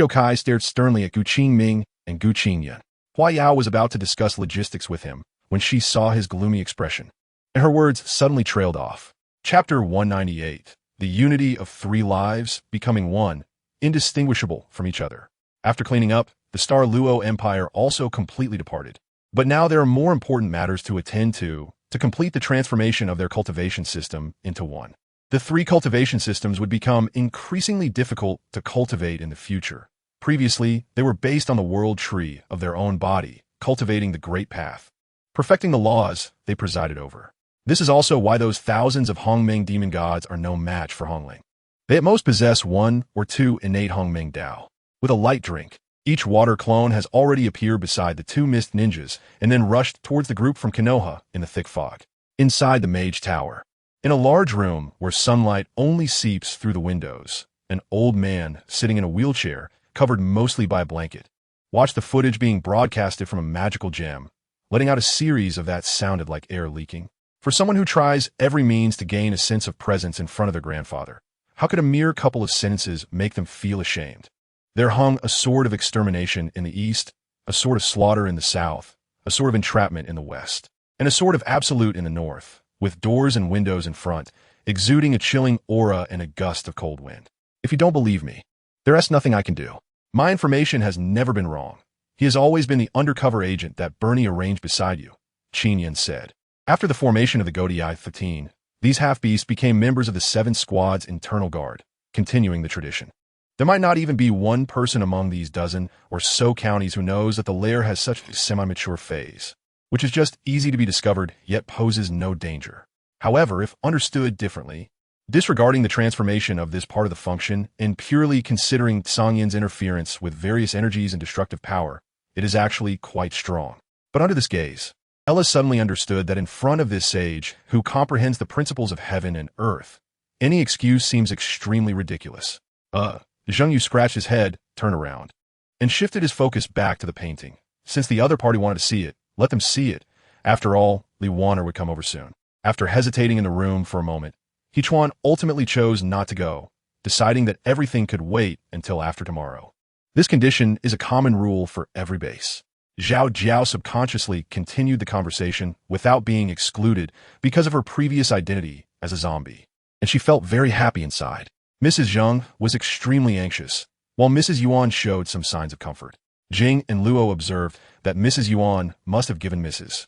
Kai stared sternly at Gu Qingming and Gu Qingyan. Huo Yuhao was about to discuss logistics with him when she saw his gloomy expression, and her words suddenly trailed off. Chapter 198, The Unity of Three Lives Becoming One, Indistinguishable from Each Other. After cleaning up, the Stardo Empire also completely departed. But now there are more important matters to attend to complete the transformation of their cultivation system into one. The 3 cultivation systems would become increasingly difficult to cultivate in the future. Previously, they were based on the world tree of their own body, cultivating the Great Path, perfecting the laws they presided over. This is also why those thousands of Hongmeng demon gods are no match for Hongling. They at most possess 1 or 2 innate Hongmeng Dao. With a light drink, each water clone has already appeared beside the 2 mist ninjas and then rushed towards the group from Konoha in the thick fog. Inside the Mage Tower, in a large room where sunlight only seeps through the windows, an old man sitting in a wheelchair, covered mostly by a blanket, watched the footage being broadcasted from a magical gem, letting out a series of that sounded like air leaking. For someone who tries every means to gain a sense of presence in front of their grandfather, how could a mere couple of sentences make them feel ashamed? There hung a sword of extermination in the east, a sword of slaughter in the south, a sword of entrapment in the west, and a sword of absolute in the north, with doors and windows in front, exuding a chilling aura and a gust of cold wind. If you don't believe me, there's nothing I can do. My information has never been wrong. He has always been the undercover agent that Bernie arranged beside you, Qingyan said. After the formation of the GodRealm 15, these half-beasts became members of the 7 Squad's internal guard, continuing the tradition. There might not even be one person among these dozen or so counties who knows that the lair has such a semi-mature phase, which is just easy to be discovered yet poses no danger. However, if understood differently, disregarding the transformation of this part of the function and purely considering Sangyan's interference with various energies and destructive power, it is actually quite strong. But under this gaze, Ella suddenly understood that in front of this sage who comprehends the principles of heaven and earth, any excuse seems extremely ridiculous. Zheng Yu scratched his head, turned around, and shifted his focus back to the painting. Since the other party wanted to see it, let them see it. After all, Li Wanner would come over soon. After hesitating in the room for a moment, He Chuan ultimately chose not to go, deciding that everything could wait until after tomorrow. This condition is a common rule for every base. Zhao Jiao subconsciously continued the conversation without being excluded because of her previous identity as a zombie, and she felt very happy inside. Mrs. Zheng was extremely anxious, while Mrs. Yuan showed some signs of comfort. Jing and Luo observed that Mrs. Yuan must have given Mrs.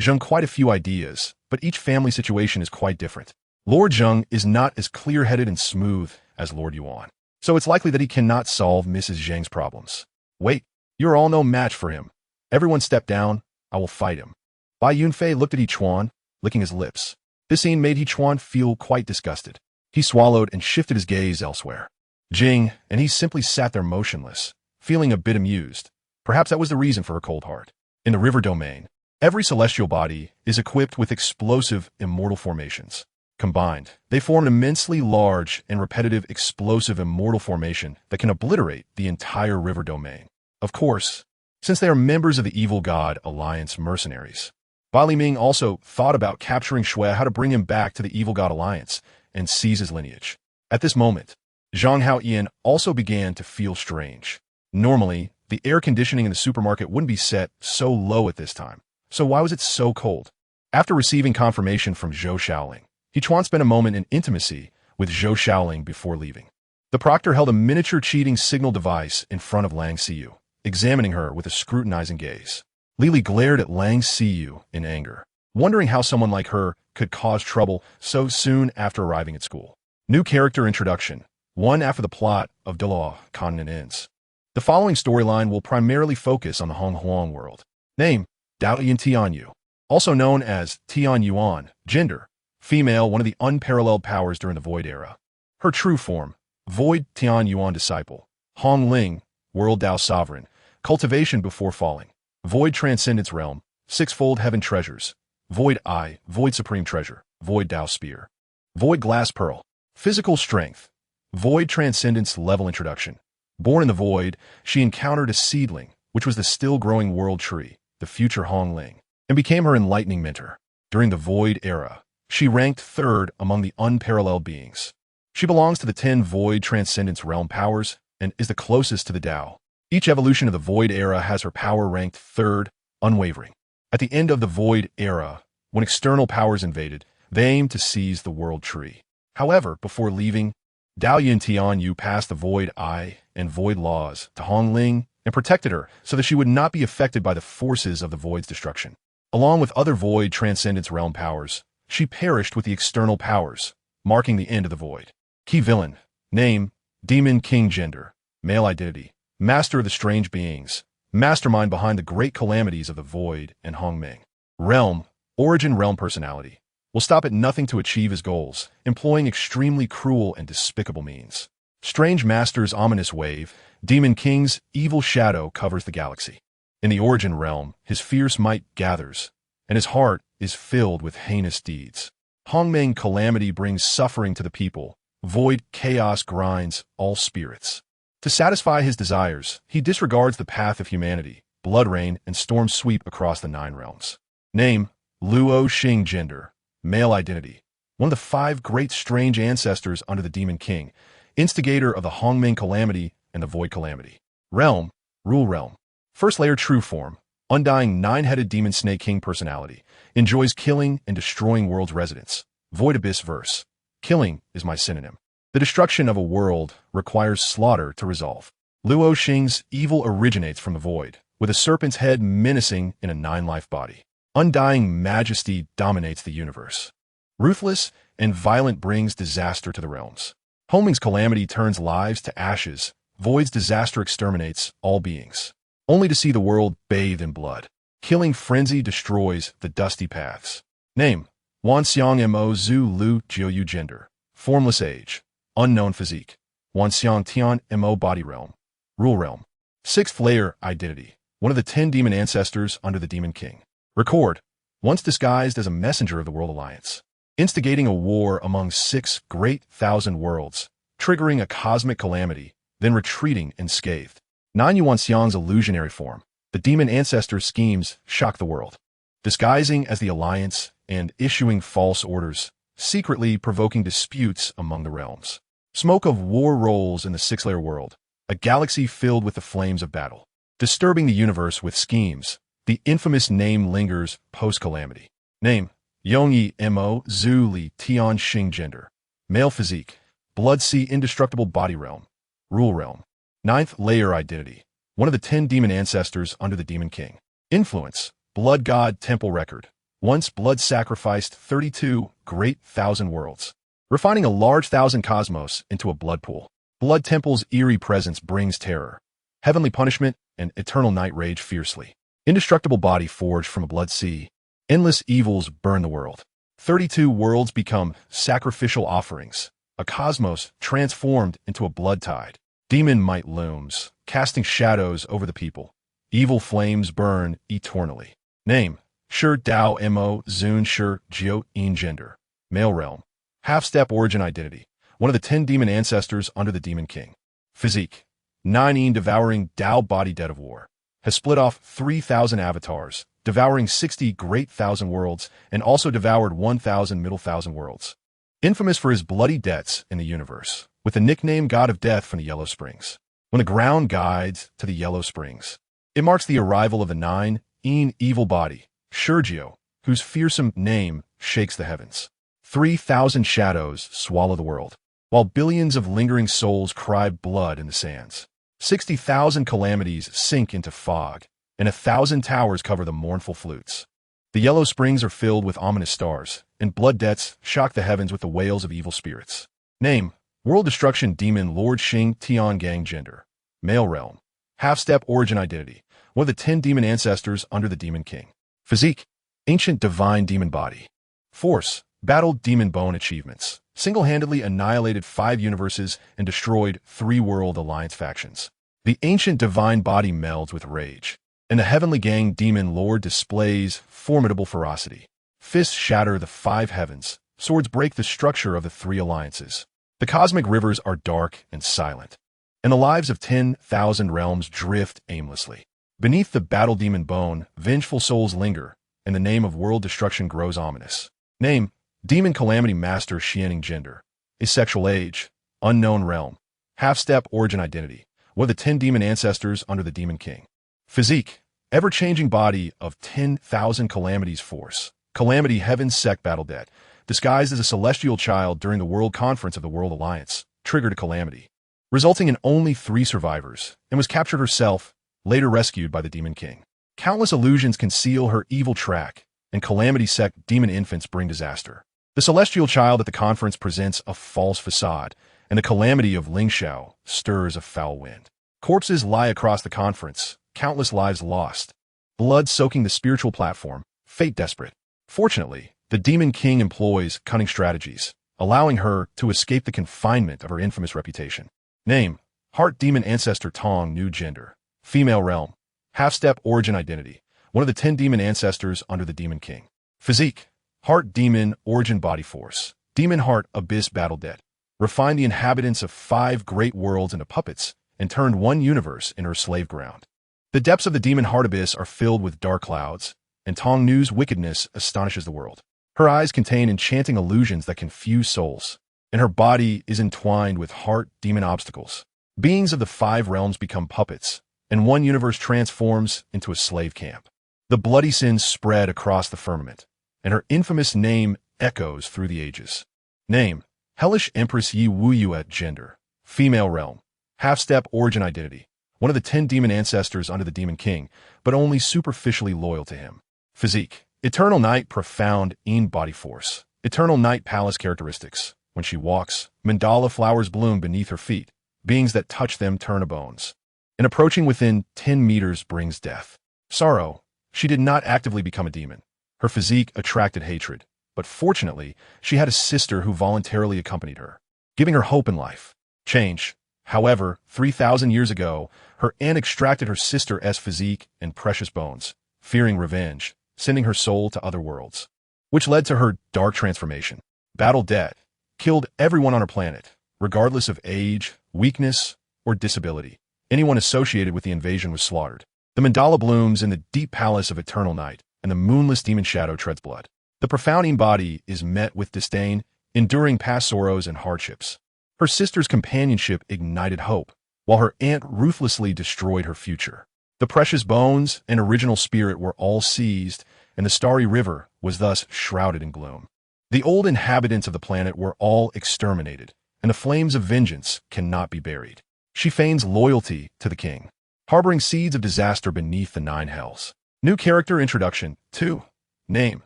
Zheng quite a few ideas, but each family situation is quite different. Lord Zheng is not as clear-headed and smooth as Lord Yuan, so it's likely that he cannot solve Mrs. Zheng's problems. Wait, you're all no match for him. Everyone step down, I will fight him. Bai Yunfei looked at He Chuan, licking his lips. This scene made He Chuan feel quite disgusted. He swallowed and shifted his gaze elsewhere. Jing, and he simply sat there motionless, feeling a bit amused. Perhaps that was the reason for her cold heart. In the river domain, every celestial body is equipped with explosive immortal formations. Combined, they form an immensely large and repetitive explosive immortal formation that can obliterate the entire river domain. Of course, since they are members of the Evil God Alliance mercenaries. Ba Liming also thought about capturing Shui, how to bring him back to the Evil God Alliance and seize his lineage. At this moment, Zhang Haoyan also began to feel strange. Normally, the air conditioning in the supermarket wouldn't be set so low at this time. So why was it so cold? After receiving confirmation from Zhou Shaoling, He Chuan spent a moment in intimacy with Zhou Shaoling before leaving. The proctor held a miniature cheating signal device in front of Lang Xiyu, examining her with a scrutinizing gaze. Lily glared at Lang Xiyu in anger, wondering how someone like her could cause trouble so soon after arriving at school. New character introduction, one after the plot of Douluo continent ends. The following storyline will primarily focus on the Honghuang world. Name, Daoyin Tianyu, also known as Tian Yuan, gender, female, one of the unparalleled powers during the Void era. Her true form, Void Tian Yuan disciple, Hong Ling, world Dao sovereign, cultivation before falling, Void transcendence realm, sixfold heaven treasures, Void eye, Void supreme treasure, Void Dao spear, Void glass pearl, physical strength, Void transcendence level introduction. Born in the Void, she encountered a seedling, which was the still-growing world tree, the future Hong Ling, and became her enlightening mentor. During the Void era, she ranked third among the unparalleled beings. She belongs to the 10 Void Transcendence Realm powers and is the closest to the Tao. Each evolution of the Void era has her power ranked third, unwavering. At the end of the Void era, when external powers invaded, they aimed to seize the world tree. However, before leaving, Daoyin Tianyu passed the Void Eye and Void laws to Hong Ling and protected her so that she would not be affected by the forces of the Void's destruction. Along with other Void Transcendence Realm powers, she perished with the external powers, marking the end of the Void. Key villain, name, Demon King gender, male identity, master of the strange beings, mastermind behind the great calamities of the Void and Hongming. Realm, origin realm personality, will stop at nothing to achieve his goals, employing extremely cruel and despicable means. Strange Master's ominous wave, Demon King's evil shadow covers the galaxy. In the origin realm, his fierce might gathers, and his heart is filled with heinous deeds. Hongmeng calamity brings suffering to the people. Void chaos grinds all spirits. To satisfy his desires, he disregards the path of humanity, blood rain, and storm sweep across the 9 realms. Name, Luo Xing gender, male identity, one of the 5 great strange ancestors under the Demon King, instigator of the Hongmeng calamity and the Void calamity. Realm, rule realm. First layer true form, undying 9-headed demon snake king personality, enjoys killing and destroying world's residents. Void abyss verse. Killing is my synonym. The destruction of a world requires slaughter to resolve. Luo Xing's evil originates from the Void, with a serpent's head menacing in a 9-life body. Undying majesty dominates the universe. Ruthless and violent brings disaster to the realms. Hongming's calamity turns lives to ashes. Void's disaster exterminates all beings, only to see the world bathe in blood. Killing frenzy destroys the dusty paths. Name, Wanxiang Mo Zhu Lu Jiuyu gender, formless age, unknown physique. Wanxiang Tian Mo body realm, rule realm. 6th layer identity, one of the 10 demon ancestors under the Demon King. Record, once disguised as a messenger of the World Alliance, instigating a war among 6 great thousand worlds, triggering a cosmic calamity, then retreating unscathed. 9 Yuan Xiang's illusionary form, the demon ancestor's schemes shock the world, disguising as the Alliance and issuing false orders, secretly provoking disputes among the realms. Smoke of war rolls in the 6-layer world, a galaxy filled with the flames of battle, disturbing the universe with schemes. The infamous name lingers post-calamity. Name, Yongyi Mo Zhu Li Tian Xing gender, male physique, blood sea indestructible body realm, rule realm. 9th layer identity, one of the 10 demon ancestors under the Demon King. Influence, blood god temple record, once blood sacrificed 32 great thousand worlds, refining a large thousand cosmos into a blood pool. Blood temple's eerie presence brings terror, heavenly punishment, and eternal night rage fiercely. Indestructible body forged from a blood sea. Endless evils burn the world. 32 worlds become sacrificial offerings, a cosmos transformed into a blood tide. Demon might looms, casting shadows over the people. Evil flames burn eternally. Name: Shi Dao Mo Zun Shi Jiu In Gender. Male realm. Half-step origin identity. One of the 10 demon ancestors under the Demon King. Physique: 9 devouring Dao body dead of war. Has split off 3,000 avatars, devouring 60 great thousand worlds, and also devoured 1,000 middle thousand worlds. Infamous for his bloody debts in the universe, with the nickname God of Death from the Yellow Springs. When the ground guides to the Yellow Springs, it marks the arrival of the 9 evil body, Shurgio, whose fearsome name shakes the heavens. 3,000 shadows swallow the world, while billions of lingering souls cry blood in the sands. 60,000 calamities sink into fog, and 1,000 towers cover the mournful flutes. The Yellow Springs are filled with ominous stars, and blood debts shock the heavens with the wails of evil spirits. Name: World Destruction Demon Lord Xing Tiangang Gender. Male realm. Half-step origin identity. One of the 10 demon ancestors under the Demon King. Physique: Ancient divine demon body. Force: Battled demon bone achievements. Single-handedly annihilated 5 universes and destroyed 3 world alliance factions. The ancient divine body melds with rage, and the heavenly gang demon lord displays formidable ferocity. Fists shatter the 5 heavens, swords break the structure of the 3 alliances. The cosmic rivers are dark and silent, and the lives of 10,000 realms drift aimlessly. Beneath the battle demon bone, vengeful souls linger, and the name of world destruction grows ominous. Name: Demon Calamity Master Xianing Gender. Asexual age. Unknown realm. Half-step origin identity. One of the 10 demon ancestors under the Demon King. Physique: Ever-changing body of 10,000 calamities force. Calamity Heaven's Sect Battle Debt. Disguised as a celestial child during the World Conference of the World Alliance. Triggered a calamity, resulting in only 3 survivors, and was captured herself, later rescued by the Demon King. Countless illusions conceal her evil track, and Calamity Sect demon infants bring disaster. The celestial child at the conference presents a false facade, and the calamity of Lingxiao stirs a foul wind. Corpses lie across the conference, countless lives lost, blood soaking the spiritual platform, fate desperate. Fortunately, the Demon King employs cunning strategies, allowing her to escape the confinement of her infamous reputation. Name: Heart Demon Ancestor Tong New Gender. Female realm. Half-step origin identity. One of the 10 demon ancestors under the Demon King. Physique: Heart Demon Origin Body Force. Demon Heart Abyss Battle Debt. Refined the inhabitants of 5 great worlds into puppets and turned 1 universe into her slave ground. The depths of the Demon Heart Abyss are filled with dark clouds, and Tong Nu's wickedness astonishes the world. Her eyes contain enchanting illusions that confuse souls, and her body is entwined with heart demon obstacles. Beings of the 5 realms become puppets, and 1 universe transforms into a slave camp. The bloody sins spread across the firmament, and her infamous name echoes through the ages. Name: Hellish Empress Yi Wu Yuet Gender. Female realm. Half-step origin identity. One of the 10 demon ancestors under the Demon King, but only superficially loyal to him. Physique: Eternal Night Profound In Body Force. Eternal Night Palace characteristics. When she walks, mandala flowers bloom beneath her feet. Beings that touch them turn to bones. And approaching within 10 meters brings death. Sorrow. She did not actively become a demon. Her physique attracted hatred, but fortunately, she had a sister who voluntarily accompanied her, giving her hope in life. Change. However, 3,000 years ago, her aunt extracted her sister's physique and precious bones, fearing revenge, sending her soul to other worlds, which led to her dark transformation. Battle Debt. Killed everyone on her planet, regardless of age, weakness, or disability. Anyone associated with the invasion was slaughtered. The mandala blooms in the deep palace of eternal night, and the moonless demon shadow treads blood. The profounding body is met with disdain, enduring past sorrows and hardships. Her sister's companionship ignited hope, while her aunt ruthlessly destroyed her future. The precious bones and original spirit were all seized, and the starry river was thus shrouded in gloom. The old inhabitants of the planet were all exterminated, and the flames of vengeance cannot be buried. She feigns loyalty to the king, harboring seeds of disaster beneath the 9 hells. New character introduction. 2. Name: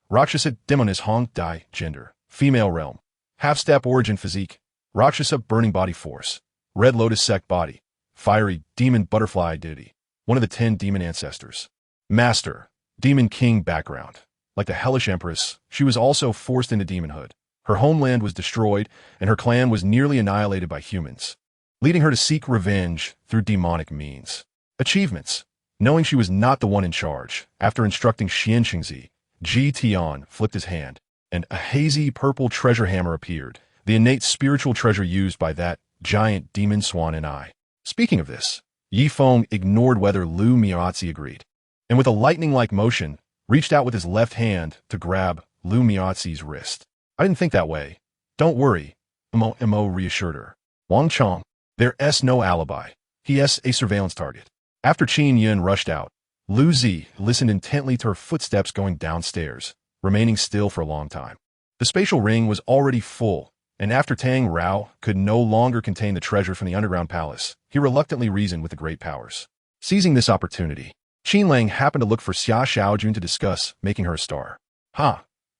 Rakshasa Demonis Hong Dai Gender. Female realm. Half-step origin physique. Rakshasa Burning Body Force. Red Lotus Sect Body. Fiery Demon Butterfly Identity. One of the 10 demon ancestors. Master. Demon King background. Like the Hellish Empress, she was also forced into demonhood. Her homeland was destroyed, and her clan was nearly annihilated by humans, leading her to seek revenge through demonic means. Achievements. Knowing she was not the one in charge, after instructing Xianxingzi, Ji Tian flipped his hand, and a hazy purple treasure hammer appeared, the innate spiritual treasure used by that giant demon swan and I. Speaking of this, Yi Feng ignored whether Lu Miaozi agreed, and with a lightning-like motion, reached out with his left hand to grab Lu Miaozi's wrist. I didn't think that way. Don't worry, Mo reassured her. Wang Chong, there's no alibi. He's a surveillance target. After Qin Yun rushed out, Lu Zi listened intently to her footsteps going downstairs, remaining still for a long time. The spatial ring was already full, and after Tang Rao could no longer contain the treasure from the underground palace, he reluctantly reasoned with the great powers. Seizing this opportunity, Qin Lang happened to look for Xia Xiaojun to discuss making her a star.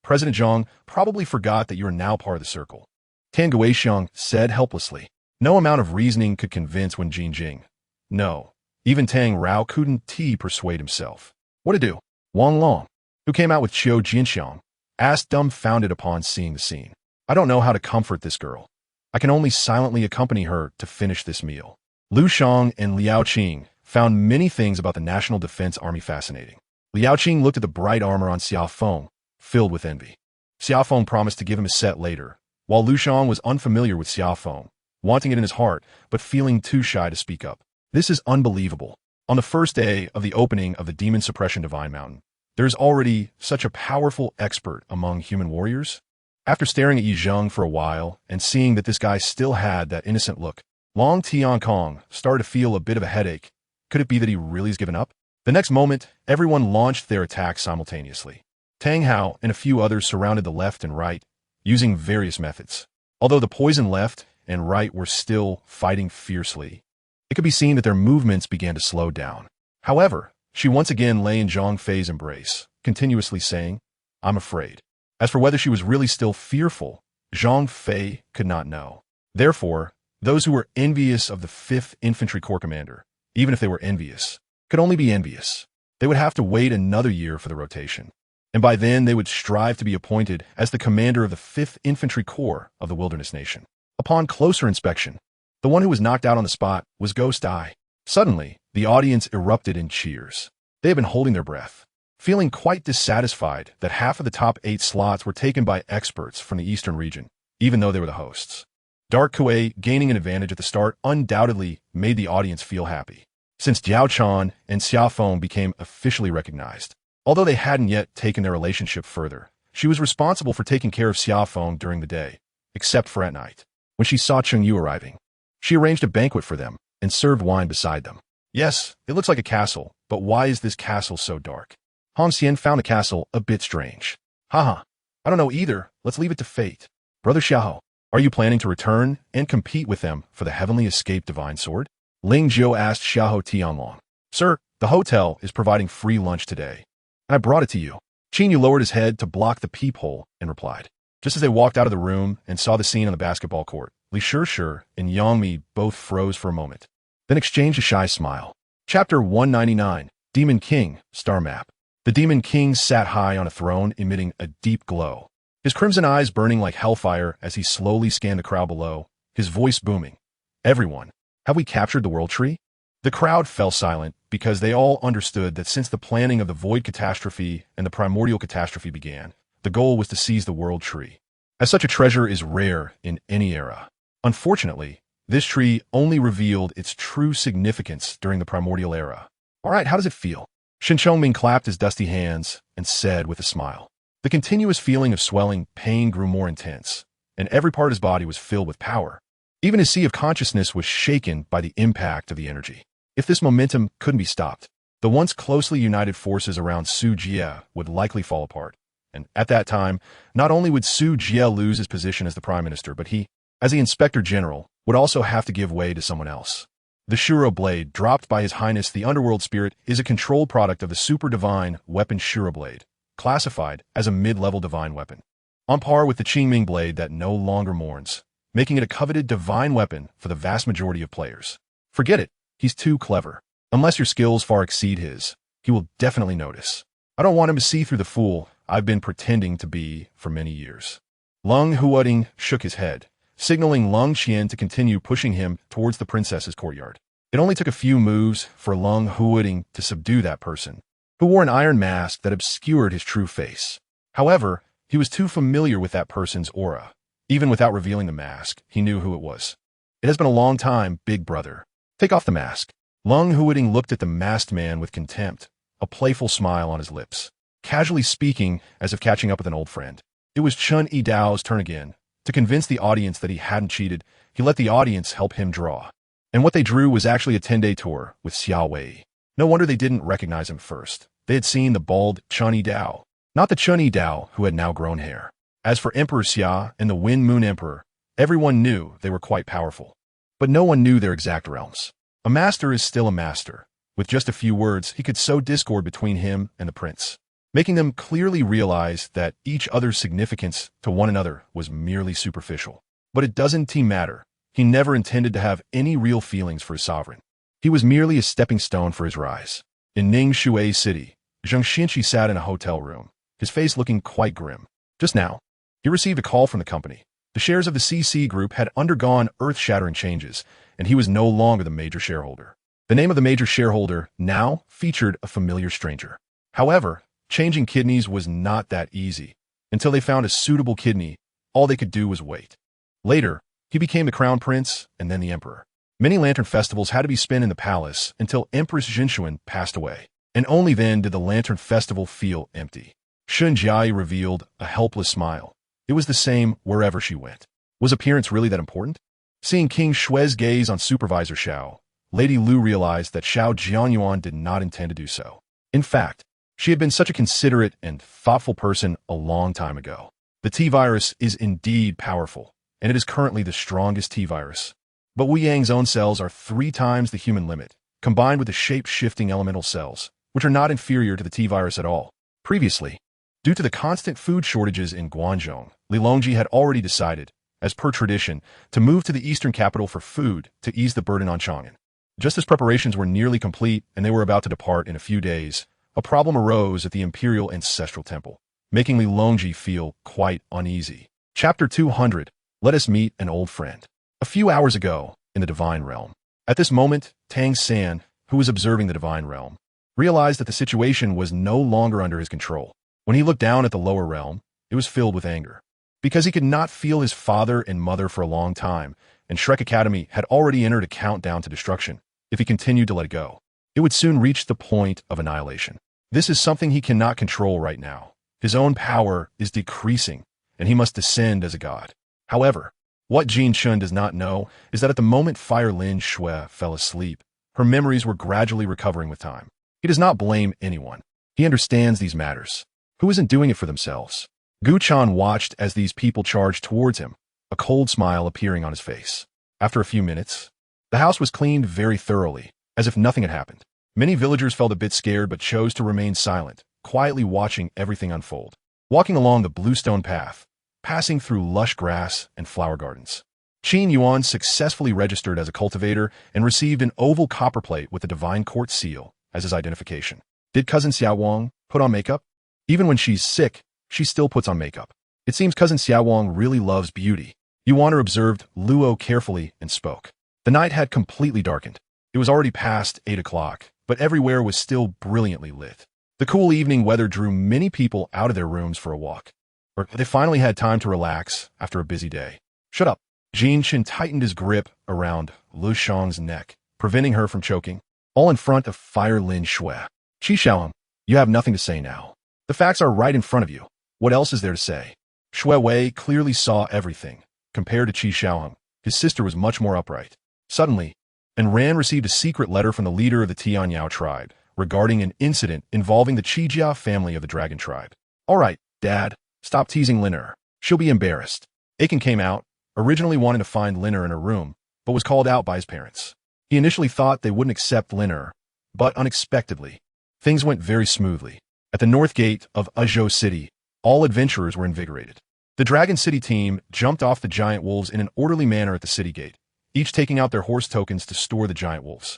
President Zhang probably forgot that you are now part of the circle. Tan Guixiang said helplessly. No amount of reasoning could convince Wen Jingjing. No. Even Tang Rao couldn't persuade himself. What to do? Wang Long, who came out with Qiu Jinxiang, asked dumbfounded upon seeing the scene. I don't know how to comfort this girl. I can only silently accompany her to finish this meal. Lu Shang and Liao Qing found many things about the National Defense Army fascinating. Liao Qing looked at the bright armor on Xiao Feng, filled with envy. Xiao Feng promised to give him a set later, while Lu Shang was unfamiliar with Xiao Feng, wanting it in his heart, but feeling too shy to speak up. This is unbelievable. On the first day of the opening of the Demon Suppression Divine Mountain, there's already such a powerful expert among human warriors. After staring at Yi Zheng for a while and seeing that this guy still had that innocent look, Long Tiankong started to feel a bit of a headache. Could it be that he really has given up? The next moment, everyone launched their attacks simultaneously. Tang Hao and a few others surrounded the left and right, using various methods. Although the poison left and right were still fighting fiercely, it could be seen that their movements began to slow down. However, she once again lay in Zhang Fei's embrace, continuously saying, I'm afraid. As for whether she was really still fearful, Zhang Fei could not know. Therefore, those who were envious of the 5th Infantry Corps commander, even if they were envious, could only be envious. They would have to wait another year for the rotation, and by then they would strive to be appointed as the commander of the 5th Infantry Corps of the Wilderness Nation. Upon closer inspection, the one who was knocked out on the spot was Ghost Eye. Suddenly, the audience erupted in cheers. They had been holding their breath, feeling quite dissatisfied that half of the top 8 slots were taken by experts from the eastern region, even though they were the hosts. Dark Kuei gaining an advantage at the start undoubtedly made the audience feel happy, since Jiao Chan and Xia Feng became officially recognized. Although they hadn't yet taken their relationship further, she was responsible for taking care of Xia Feng during the day, except for at night, when she saw Cheng Yu arriving. She arranged a banquet for them and served wine beside them. Yes, it looks like a castle, but why is this castle so dark? Han Xian found the castle a bit strange. I don't know either. Let's leave it to fate. Brother Xiao, are you planning to return and compete with them for the heavenly escaped divine sword? Ling Jiu asked Xiao Tianlong. Sir, the hotel is providing free lunch today, and I brought it to you. Qin Yu lowered his head to block the peephole and replied. Just as they walked out of the room and saw the scene on the basketball court, Li Shishir and Yang Mi both froze for a moment, then exchanged a shy smile. Chapter 199, Demon King, Star Map. The Demon King sat high on a throne emitting a deep glow, his crimson eyes burning like hellfire as he slowly scanned the crowd below, his voice booming. Everyone, have we captured the World Tree? The crowd fell silent because they all understood that since the planning of the Void Catastrophe and the Primordial Catastrophe began, the goal was to seize the World Tree, as such a treasure is rare in any era. Unfortunately, this tree only revealed its true significance during the Primordial Era. All right, how does it feel? Shen Chongming clapped his dusty hands and said with a smile. The continuous feeling of swelling pain grew more intense, and every part of his body was filled with power. Even his sea of consciousness was shaken by the impact of the energy. If this momentum couldn't be stopped, the once closely united forces around Su Jie would likely fall apart. And at that time, not only would Su Jie lose his position as the prime minister, but he, as the inspector general, would also have to give way to someone else. The Shuro blade, dropped by His Highness the Underworld Spirit, is a controlled product of the super divine weapon Shuro blade, classified as a mid-level divine weapon, on par with the Qingming blade that no longer mourns, making it a coveted divine weapon for the vast majority of players. Forget it, he's too clever. Unless your skills far exceed his, he will definitely notice. I don't want him to see through the fool I've been pretending to be for many years. Lung Huoding shook his head, signaling Lung Qian to continue pushing him towards the princess's courtyard. It only took a few moves for Lung Huoding to subdue that person, who wore an iron mask that obscured his true face. However, he was too familiar with that person's aura. Even without revealing the mask, he knew who it was. It has been a long time, big brother. Take off the mask. Lung Huoding looked at the masked man with contempt, a playful smile on his lips, casually speaking as if catching up with an old friend. It was Chun Yidao's turn again. To convince the audience that he hadn't cheated, he let the audience help him draw. And what they drew was actually a 10-day tour with Xiao Wei. No wonder they didn't recognize him first. They had seen the bald Chun Yidao, not the Chun Yidao who had now grown hair. As for Emperor Xia and the Wind Moon Emperor, everyone knew they were quite powerful. But no one knew their exact realms. A master is still a master. With just a few words, he could sow discord between him and the prince, making them clearly realize that each other's significance to one another was merely superficial. But it doesn't matter. He never intended to have any real feelings for his sovereign. He was merely a stepping stone for his rise. In Ningshui City, Zheng Xinqi sat in a hotel room, his face looking quite grim. Just now, he received a call from the company. The shares of the CC Group had undergone earth-shattering changes, and he was no longer the major shareholder. The name of the major shareholder now featured a familiar stranger. However, changing kidneys was not that easy. Until they found a suitable kidney, all they could do was wait. Later, he became the crown prince and then the emperor. Many lantern festivals had to be spent in the palace until Empress Jinxuan passed away, and only then did the lantern festival feel empty. Shun Jiai revealed a helpless smile. It was the same wherever she went. Was appearance really that important? Seeing King Shui's gaze on Supervisor Xiao, Lady Lu realized that Xiao Jianyuan did not intend to do so. In fact, she had been such a considerate and thoughtful person a long time ago. The T-virus is indeed powerful, and it is currently the strongest T-virus. But Wu Yang's own cells are 3 times the human limit, combined with the shape-shifting elemental cells, which are not inferior to the T-virus at all. Previously, due to the constant food shortages in Guangzhou, Li Longji had already decided, as per tradition, to move to the eastern capital for food to ease the burden on Chang'an. Just as preparations were nearly complete and they were about to depart in a few days, a problem arose at the Imperial Ancestral Temple, making Li Longji feel quite uneasy. Chapter 200. Let us meet an old friend. A few hours ago, in the Divine Realm. At this moment, Tang San, who was observing the Divine Realm, realized that the situation was no longer under his control. When he looked down at the lower realm, it was filled with anger. Because he could not feel his father and mother for a long time, and Shrek Academy had already entered a countdown to destruction. If he continued to let it go, it would soon reach the point of annihilation. This is something he cannot control right now. His own power is decreasing, and he must descend as a god. However, what Jin Chun does not know is that at the moment Fire Lin Shui fell asleep, her memories were gradually recovering with time. He does not blame anyone. He understands these matters. Who isn't doing it for themselves? Gu Chan watched as these people charged towards him, a cold smile appearing on his face. After a few minutes, the house was cleaned very thoroughly, as if nothing had happened. Many villagers felt a bit scared but chose to remain silent, quietly watching everything unfold. Walking along the bluestone path, passing through lush grass and flower gardens, Qin Yuan successfully registered as a cultivator and received an oval copper plate with the Divine Court seal as his identification. Did cousin Xiao Wang put on makeup? Even when she's sick, she still puts on makeup. It seems cousin Xiao Wang really loves beauty. Yuan observed Luo carefully and spoke. The night had completely darkened. It was already past 8 o'clock, but everywhere was still brilliantly lit. The cool evening weather drew many people out of their rooms for a walk. Or they finally had time to relax after a busy day. Shut up. Jin Chen tightened his grip around Lu Shang's neck, preventing her from choking, all in front of Fire Lin Shui. Qi Xiaoheng, you have nothing to say now. The facts are right in front of you. What else is there to say? Shui Wei clearly saw everything. Compared to Qi Xiaoheng, his sister was much more upright. Suddenly, Enran received a secret letter from the leader of the Tianyao tribe regarding an incident involving the Qijia family of the Dragon tribe. All right, Dad, stop teasing Liner. She'll be embarrassed. Aiken came out, originally wanting to find Liner in her room, but was called out by his parents. He initially thought they wouldn't accept Liner, but unexpectedly, things went very smoothly. At the north gate of Azhou City, all adventurers were invigorated. The Dragon City team jumped off the giant wolves in an orderly manner at the city gate, each taking out their horse tokens to store the giant wolves.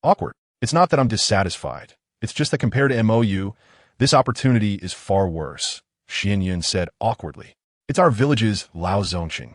Awkward. It's not that I'm dissatisfied. It's just that compared to MOU, this opportunity is far worse, Xian Yun said awkwardly. It's our village's Lao Zongqing.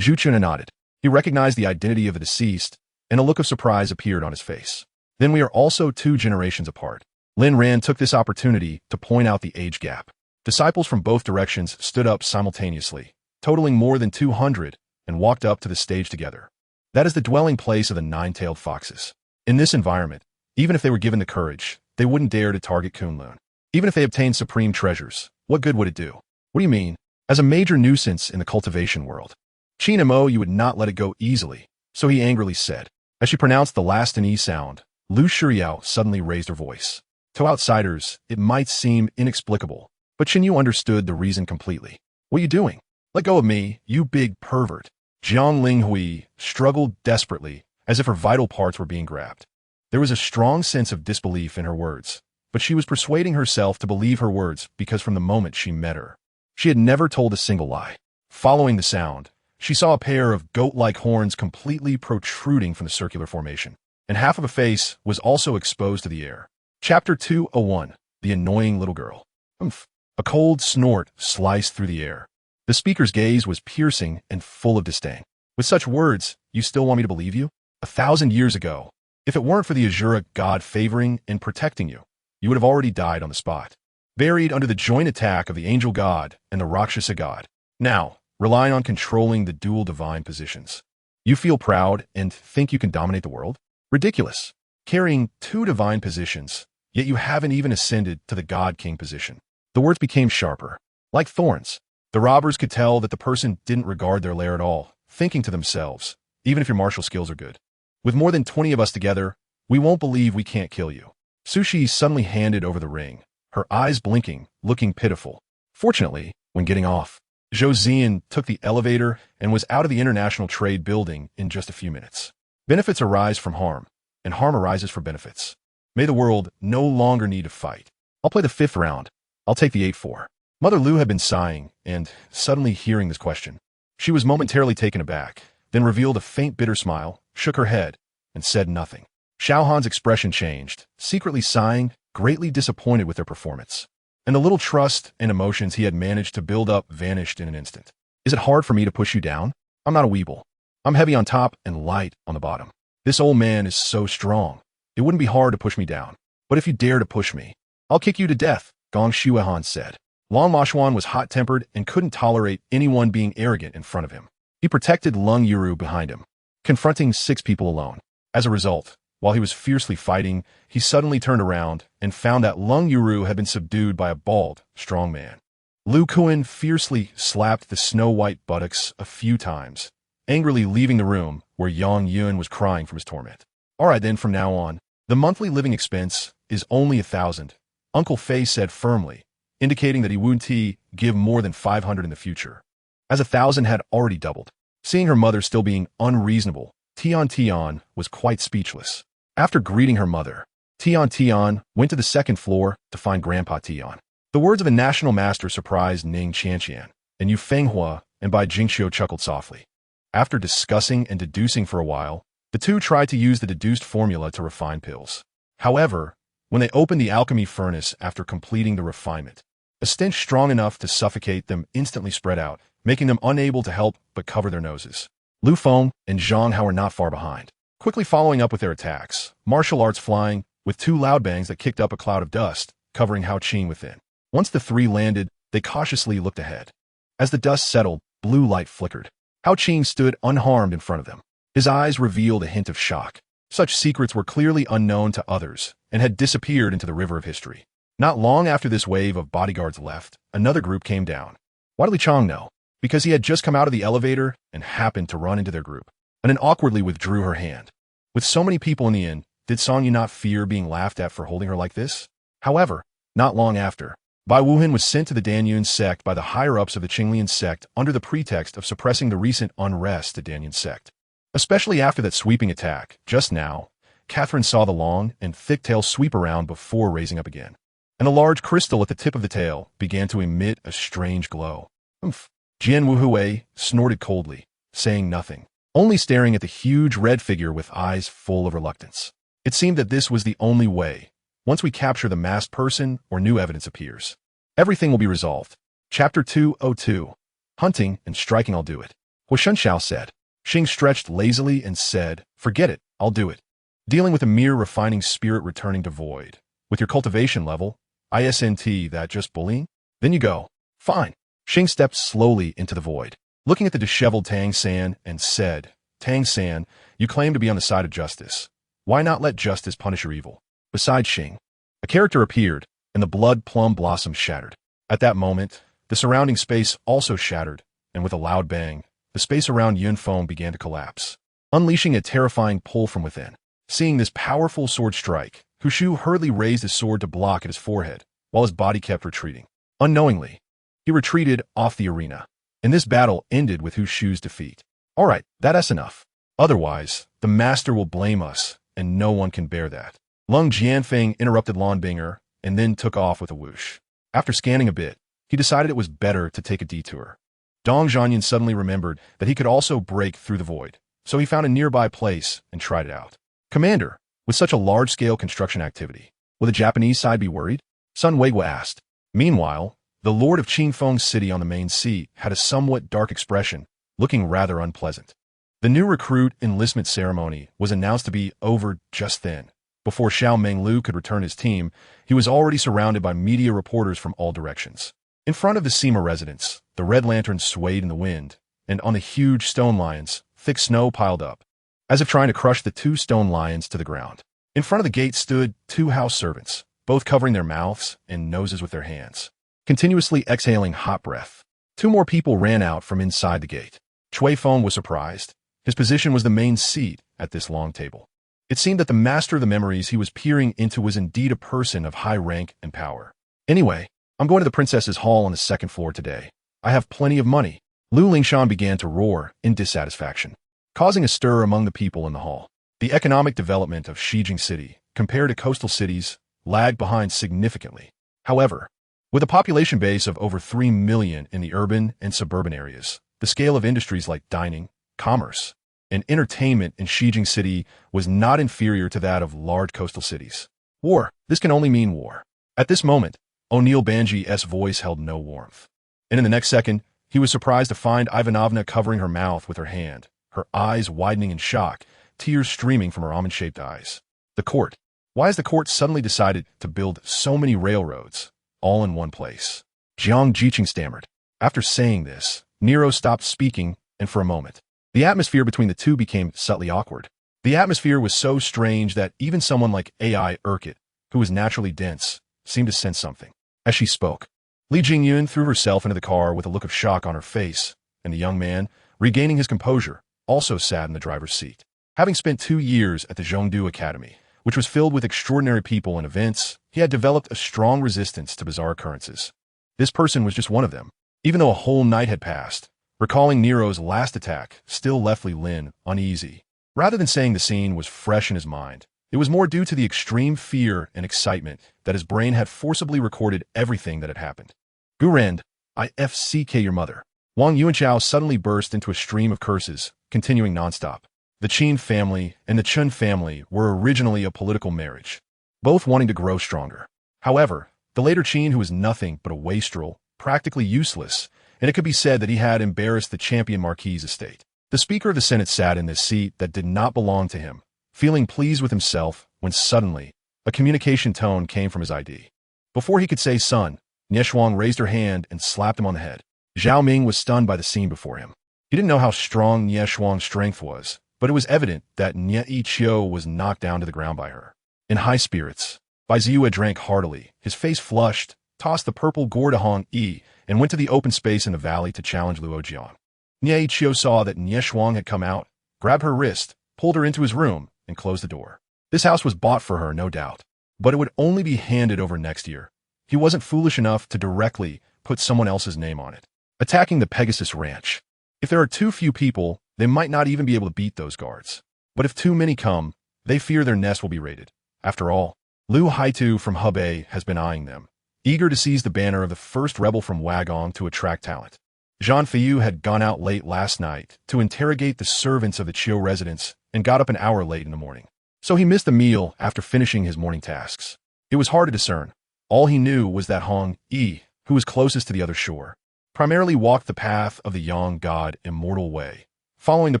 Zhu Chun nodded. He recognized the identity of the deceased, and a look of surprise appeared on his face. Then we are also 2 generations apart. Lin Ran took this opportunity to point out the age gap. Disciples from both directions stood up simultaneously, totaling more than 200, and walked up to the stage together. That is the dwelling place of the 9-tailed foxes. In this environment, even if they were given the courage, they wouldn't dare to target Kunlun. Even if they obtained supreme treasures, what good would it do? What do you mean? As a major nuisance in the cultivation world. Qin Mo, you would not let it go easily, so he angrily said. As she pronounced the last "e" sound, Lu Shiyao suddenly raised her voice. To outsiders, it might seem inexplicable, but Qin Yu understood the reason completely. What are you doing? Let go of me, you big pervert. Jiang Linghui struggled desperately, as if her vital parts were being grabbed. There was a strong sense of disbelief in her words, but she was persuading herself to believe her words because from the moment she met her, she had never told a single lie. Following the sound, she saw a pair of goat-like horns completely protruding from the circular formation, and half of a face was also exposed to the air. Chapter 201, The Annoying Little Girl. Humph. A cold snort sliced through the air. The speaker's gaze was piercing and full of disdain. With such words, you still want me to believe you? 1,000 years ago, if it weren't for the Azura god favoring and protecting you, you would have already died on the spot, buried under the joint attack of the angel god and the Rakshasa god. Now, relying on controlling the dual divine positions. You feel proud and think you can dominate the world? Ridiculous. Carrying 2 divine positions, yet you haven't even ascended to the god-king position. The words became sharper, like thorns. The robbers could tell that the person didn't regard their lair at all, thinking to themselves, even if your martial skills are good. With more than 20 of us together, we won't believe we can't kill you. Sushi suddenly handed over the ring, her eyes blinking, looking pitiful. Fortunately, when getting off, Zhou Zian took the elevator and was out of the International Trade Building in just a few minutes. Benefits arise from harm, and harm arises from benefits. May the world no longer need to fight. I'll play the 5th round. I'll take the 8-4. Mother Lu had been sighing, and, suddenly hearing this question, she was momentarily taken aback, then revealed a faint bitter smile, shook her head, and said nothing. Xiao Han's expression changed, secretly sighing, greatly disappointed with their performance. And the little trust and emotions he had managed to build up vanished in an instant. Is it hard for me to push you down? I'm not a weeble. I'm heavy on top and light on the bottom. This old man is so strong. It wouldn't be hard to push me down. But if you dare to push me, I'll kick you to death, Gong Shuehan said. Long Mashuan was hot-tempered and couldn't tolerate anyone being arrogant in front of him. He protected Lung Yuru behind him, confronting 6 people alone. As a result, while he was fiercely fighting, he suddenly turned around and found that Lung Yuru had been subdued by a bald, strong man. Lu Kuan fiercely slapped the snow-white buttocks a few times, angrily leaving the room where Yang Yun was crying from his torment. All right then, from now on, the monthly living expense is only 1,000, Uncle Fei said firmly, indicating that he wouldn't give more than 500 in the future, as 1,000 had already doubled. Seeing her mother still being unreasonable, Tian was quite speechless. After greeting her mother, Tian went to the 2nd floor to find Grandpa Tian. The words of a national master surprised Ning Qianqian, and Yu Fenghua and Bai Jingxiu chuckled softly. After discussing and deducing for a while, the 2 tried to use the deduced formula to refine pills. However, when they opened the alchemy furnace after completing the refinement, a stench strong enough to suffocate them instantly spread out, making them unable to help but cover their noses. Lu Feng and Zhang Hao were not far behind, quickly following up with their attacks, martial arts flying, with 2 loud bangs that kicked up a cloud of dust, covering Hao Qing within. Once the 3 landed, they cautiously looked ahead. As the dust settled, blue light flickered. Hao Qing stood unharmed in front of them. His eyes revealed a hint of shock. Such secrets were clearly unknown to others and had disappeared into the river of history. Not long after this wave of bodyguards left, another group came down. Why did Li Chang know? Because he had just come out of the elevator and happened to run into their group, and then awkwardly withdrew her hand. With so many people in the inn, did Song Yu not fear being laughed at for holding her like this? However, not long after, Bai Wuhan was sent to the Danyun sect by the higher-ups of the Qinglian sect under the pretext of suppressing the recent unrest at Danyun sect. Especially after that sweeping attack, just now, Catherine saw the long and thick tail sweep around before raising up again. And a large crystal at the tip of the tail began to emit a strange glow. Humph. Jian Wuhui snorted coldly, saying nothing, only staring at the huge red figure with eyes full of reluctance. It seemed that this was the only way. Once we capture the masked person or new evidence appears, everything will be resolved. Chapter 202. Hunting and striking, I'll do it. Huo Yuxuan said. Xing stretched lazily and said, forget it, I'll do it. Dealing with a mere refining spirit returning to void. With your cultivation level, isn't that just bullying? Then you go. Fine. Xing stepped slowly into the void, looking at the disheveled Tang San and said, Tang San, you claim to be on the side of justice. Why not let justice punish your evil? Beside Xing, a character appeared, and the blood plum blossom shattered. At that moment, the surrounding space also shattered, and with a loud bang, the space around Yun foam began to collapse, unleashing a terrifying pull from within. Seeing this powerful sword strike, Huo hurriedly raised his sword to block at his forehead, while his body kept retreating. Unknowingly, he retreated off the arena, and this battle ended with Huo's defeat. All right, that's enough. Otherwise, the master will blame us, and no one can bear that. Lung Jianfeng interrupted Lan Binger, and then took off with a whoosh. After scanning a bit, he decided it was better to take a detour. Dong Zhanyan suddenly remembered that he could also break through the void, so he found a nearby place and tried it out. Commander, with such a large-scale construction activity, will the Japanese side be worried? Sun Weiguo asked. Meanwhile, the Lord of Qingfeng City on the main seat had a somewhat dark expression, looking rather unpleasant. The new recruit enlistment ceremony was announced to be over just then. Before Xiao Menglu could return his team, he was already surrounded by media reporters from all directions. In front of the Sima residence, the red lanterns swayed in the wind, and on the huge stone lions, thick snow piled up, as if trying to crush the two stone lions to the ground. In front of the gate stood two house servants, both covering their mouths and noses with their hands, continuously exhaling hot breath. Two more people ran out from inside the gate. Chui Feng was surprised. His position was the main seat at this long table. It seemed that the master of the memories he was peering into was indeed a person of high rank and power. Anyway, I'm going to the princess's hall on the second floor today. I have plenty of money. Lu Lingshan began to roar in dissatisfaction, causing a stir among the people in the hall. The economic development of Shijing City, compared to coastal cities, lagged behind significantly. However, with a population base of over 3 million in the urban and suburban areas, the scale of industries like dining, commerce, and entertainment in Shijing City was not inferior to that of large coastal cities. War. This can only mean war. At this moment, O'Neill Banji's voice held no warmth. And in the next second, he was surprised to find Ivanovna covering her mouth with her hand, her eyes widening in shock, tears streaming from her almond-shaped eyes. The court. Why has the court suddenly decided to build so many railroads, all in one place? Jiang Jiqing stammered. After saying this, Nero stopped speaking, and for a moment, the atmosphere between the two became subtly awkward. The atmosphere was so strange that even someone like AI Urquhart, who was naturally dense, seemed to sense something. As she spoke, Li Jingyun threw herself into the car with a look of shock on her face, and the young man, regaining his composure, also sat in the driver's seat. Having spent 2 years at the Zhongdu Academy, which was filled with extraordinary people and events, he had developed a strong resistance to bizarre occurrences. This person was just one of them. Even though a whole night had passed, recalling Nero's last attack still left Li Lin uneasy. Rather than saying the scene was fresh in his mind, it was more due to the extreme fear and excitement that his brain had forcibly recorded everything that had happened. Gurand, IFCK your mother. Wang Yuanchao suddenly burst into a stream of curses, continuing nonstop. The Qin family and the Chun family were originally a political marriage, both wanting to grow stronger. However, the later Qin, who was nothing but a wastrel, practically useless, and it could be said that he had embarrassed the champion Marquis's estate. The Speaker of the Senate sat in this seat that did not belong to him, feeling pleased with himself when suddenly a communication tone came from his ID. Before he could say son, Nie Shuang raised her hand and slapped him on the head. Zhao Ming was stunned by the scene before him. He didn't know how strong Nie Shuang's strength was, but it was evident that Nie Yiqiu was knocked down to the ground by her. In high spirits, Bai Ziyue drank heartily, his face flushed, tossed the purple gourd to Hong Yi, and went to the open space in the valley to challenge Luo Jian. Nie Yiqiu saw that Nie Shuang had come out, grabbed her wrist, pulled her into his room, and closed the door. This house was bought for her, no doubt, but it would only be handed over next year. He wasn't foolish enough to directly put someone else's name on it. Attacking the Pegasus Ranch. If there are too few people, they might not even be able to beat those guards. But if too many come, they fear their nest will be raided. After all, Lu Haitu from Hebei has been eyeing them, eager to seize the banner of the first rebel from Wagong to attract talent. Zhang Feiyu had gone out late last night to interrogate the servants of the Qiu residence and got up an hour late in the morning. So he missed the meal after finishing his morning tasks. It was hard to discern. All he knew was that Hong Yi, who was closest to the other shore, primarily walked the path of the Yang God immortal way, following the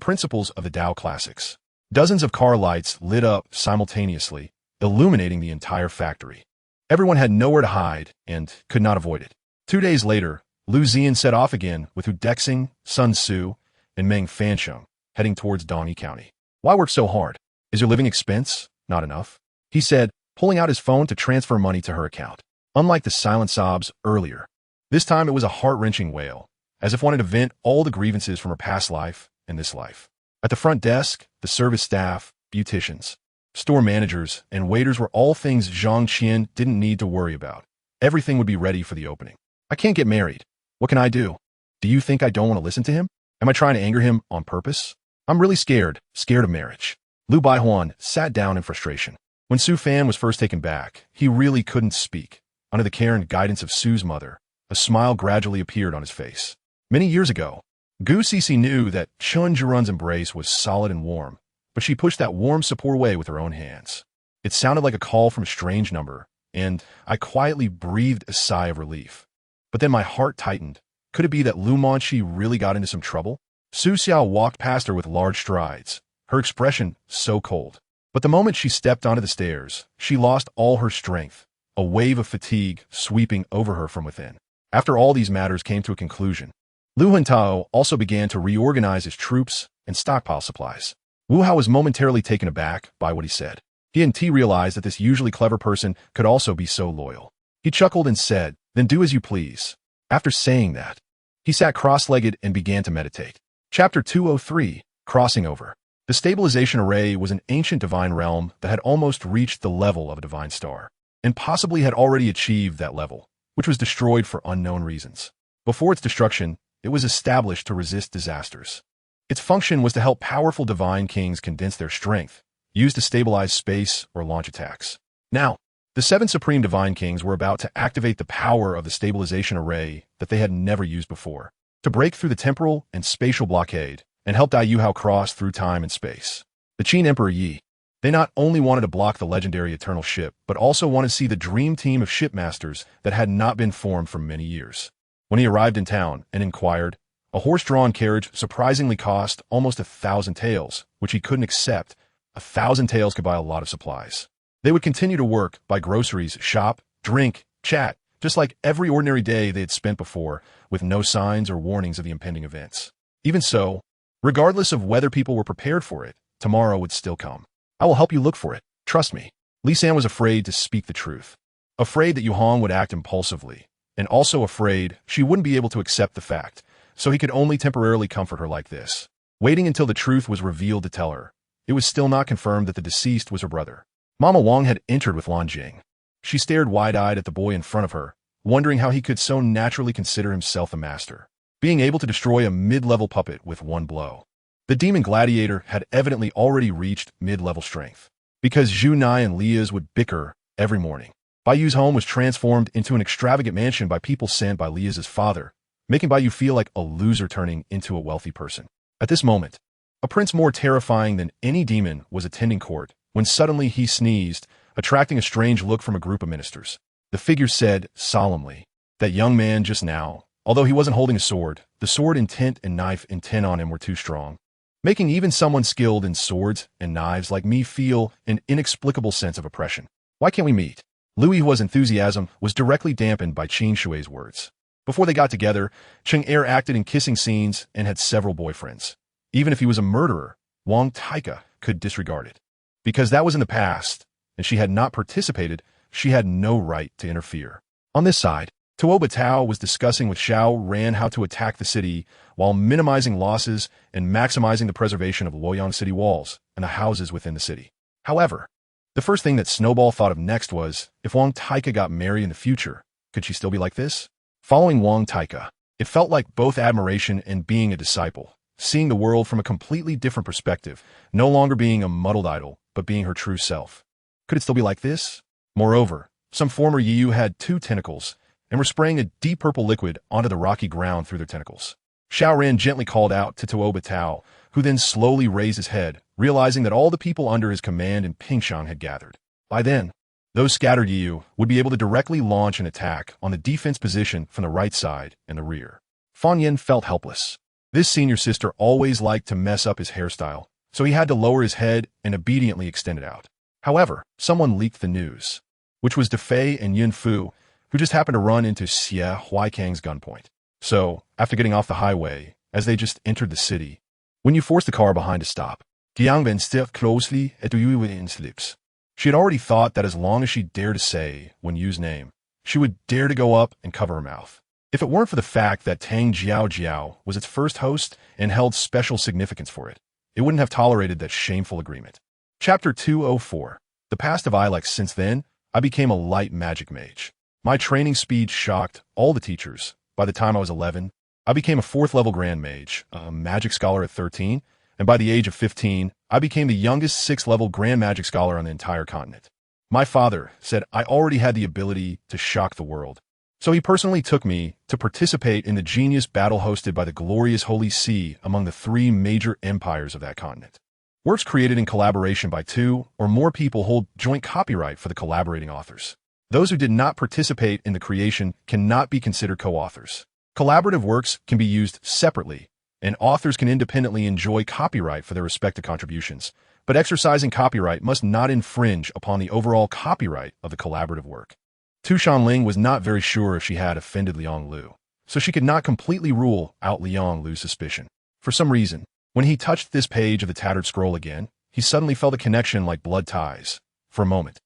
principles of the Tao classics. Dozens of car lights lit up simultaneously, illuminating the entire factory. Everyone had nowhere to hide and could not avoid it. 2 days later, Lu Zian set off again with Hu Dexing, Sun Tzu, and Meng Fansheng, heading towards Dongyi County. Why work so hard? Is your living expense not enough? He said, pulling out his phone to transfer money to her account. Unlike the silent sobs earlier, this time it was a heart-wrenching wail, as if wanted to vent all the grievances from her past life and this life. At the front desk, the service staff, beauticians, store managers, and waiters were all things Zhang Qian didn't need to worry about. Everything would be ready for the opening. I can't get married. What can I do? Do you think I don't want to listen to him? Am I trying to anger him on purpose? I'm really scared of marriage. Lu Baihuan sat down in frustration. When Su Fan was first taken back, he really couldn't speak. Under the care and guidance of Su's mother, a smile gradually appeared on his face. Many years ago, Gu Cece knew that Chun Zhirun's embrace was solid and warm, but she pushed that warm support away with her own hands. It sounded like a call from a strange number, and I quietly breathed a sigh of relief. But then my heart tightened. Could it be that Lu Monchi really got into some trouble? Su Xiao walked past her with large strides, her expression so cold. But the moment she stepped onto the stairs, she lost all her strength, a wave of fatigue sweeping over her from within. After all these matters came to a conclusion, Lu Hentao also began to reorganize his troops and stockpile supplies. Wu Hao was momentarily taken aback by what he said. He and T realized that this usually clever person could also be so loyal. He chuckled and said, "Then do as you please." After saying that, he sat cross-legged and began to meditate. Chapter 203, Crossing Over. The stabilization array was an ancient divine realm that had almost reached the level of a divine star, and possibly had already achieved that level, which was destroyed for unknown reasons. Before its destruction, it was established to resist disasters. Its function was to help powerful divine kings condense their strength, used to stabilize space or launch attacks. Now, the 7 supreme divine kings were about to activate the power of the stabilization array that they had never used before, to break through the temporal and spatial blockade and help Dai Yuhao cross through time and space. The Qin Emperor Yi, they not only wanted to block the legendary eternal ship, but also wanted to see the dream team of shipmasters that had not been formed for many years. When he arrived in town and inquired, a horse-drawn carriage surprisingly cost almost 1,000 taels, which he couldn't accept. 1,000 taels could buy a lot of supplies. They would continue to work, buy groceries, shop, drink, chat, just like every ordinary day they had spent before, with no signs or warnings of the impending events. Even so, regardless of whether people were prepared for it, tomorrow would still come. I will help you look for it. Trust me. Li San was afraid to speak the truth. Afraid that Yu Hong would act impulsively, and also afraid she wouldn't be able to accept the fact, so he could only temporarily comfort her like this. Waiting until the truth was revealed to tell her, it was still not confirmed that the deceased was her brother. Mama Wang had entered with Lan Jing. She stared wide-eyed at the boy in front of her, wondering how he could so naturally consider himself a master, being able to destroy a mid-level puppet with one blow. The demon gladiator had evidently already reached mid-level strength, because Zhu Nai and Lia's would bicker every morning. Bayu's home was transformed into an extravagant mansion by people sent by Lia's father, making Bayu feel like a loser turning into a wealthy person. At this moment, a prince more terrifying than any demon was attending court, when suddenly he sneezed, attracting a strange look from a group of ministers. The figure said, solemnly, that young man just now, although he wasn't holding a sword, the sword intent and knife intent on him were too strong, making even someone skilled in swords and knives like me feel an inexplicable sense of oppression. Why can't we meet? Louis Hua's enthusiasm was directly dampened by Qin Shui's words. Before they got together, Cheng Er acted in kissing scenes and had several boyfriends. Even if he was a murderer, Wang Taika could disregard it. Because that was in the past, and she had not participated, she had no right to interfere. On this side, Tuo Batao was discussing with Xiao Ran how to attack the city while minimizing losses and maximizing the preservation of Luoyang city walls and the houses within the city. However, the first thing that Snowball thought of next was, if Wang Taika got married in the future, could she still be like this? Following Wang Taika, it felt like both admiration and being a disciple, seeing the world from a completely different perspective, no longer being a muddled idol, but being her true self. Could it still be like this? Moreover, some former Yiyu had 2 tentacles, and were spraying a deep purple liquid onto the rocky ground through their tentacles. Xiao Ran gently called out to Tuo Batao, who then slowly raised his head, realizing that all the people under his command in Pingshang had gathered. By then, those scattered Yiyu would be able to directly launch an attack on the defense position from the right side and the rear. Fan Yin felt helpless. This senior sister always liked to mess up his hairstyle, so he had to lower his head and obediently extend it out. However, someone leaked the news, which was Defei and Yin Fu, who just happened to run into Xie Huaikang's gunpoint. So, after getting off the highway, as they just entered the city, when you force the car behind to stop, Jiangben stepped closely at Yu's lips. She had already thought that as long as she dared to say Wen Yu's name, she would dare to go up and cover her mouth. If it weren't for the fact that Tang Jiao was its first host and held special significance for it, it wouldn't have tolerated that shameful agreement. Chapter 204. The past of Ilex. Since then, I became a light magic mage. My training speed shocked all the teachers. By the time I was 11, I became a 4th level grand mage, a magic scholar at 13, and by the age of 15, I became the youngest 6th level grand magic scholar on the entire continent. My father said I already had the ability to shock the world, so he personally took me to participate in the genius battle hosted by the glorious Holy See among the 3 major empires of that continent. Works created in collaboration by 2 or more people hold joint copyright for the collaborating authors. Those who did not participate in the creation cannot be considered co-authors. Collaborative works can be used separately, and authors can independently enjoy copyright for their respective contributions, but exercising copyright must not infringe upon the overall copyright of the collaborative work. Tu Shanling was not very sure if she had offended Liang Lu, so she could not completely rule out Liang Lu's suspicion. For some reason, when he touched this page of the tattered scroll again, he suddenly felt a connection like blood ties. For a moment,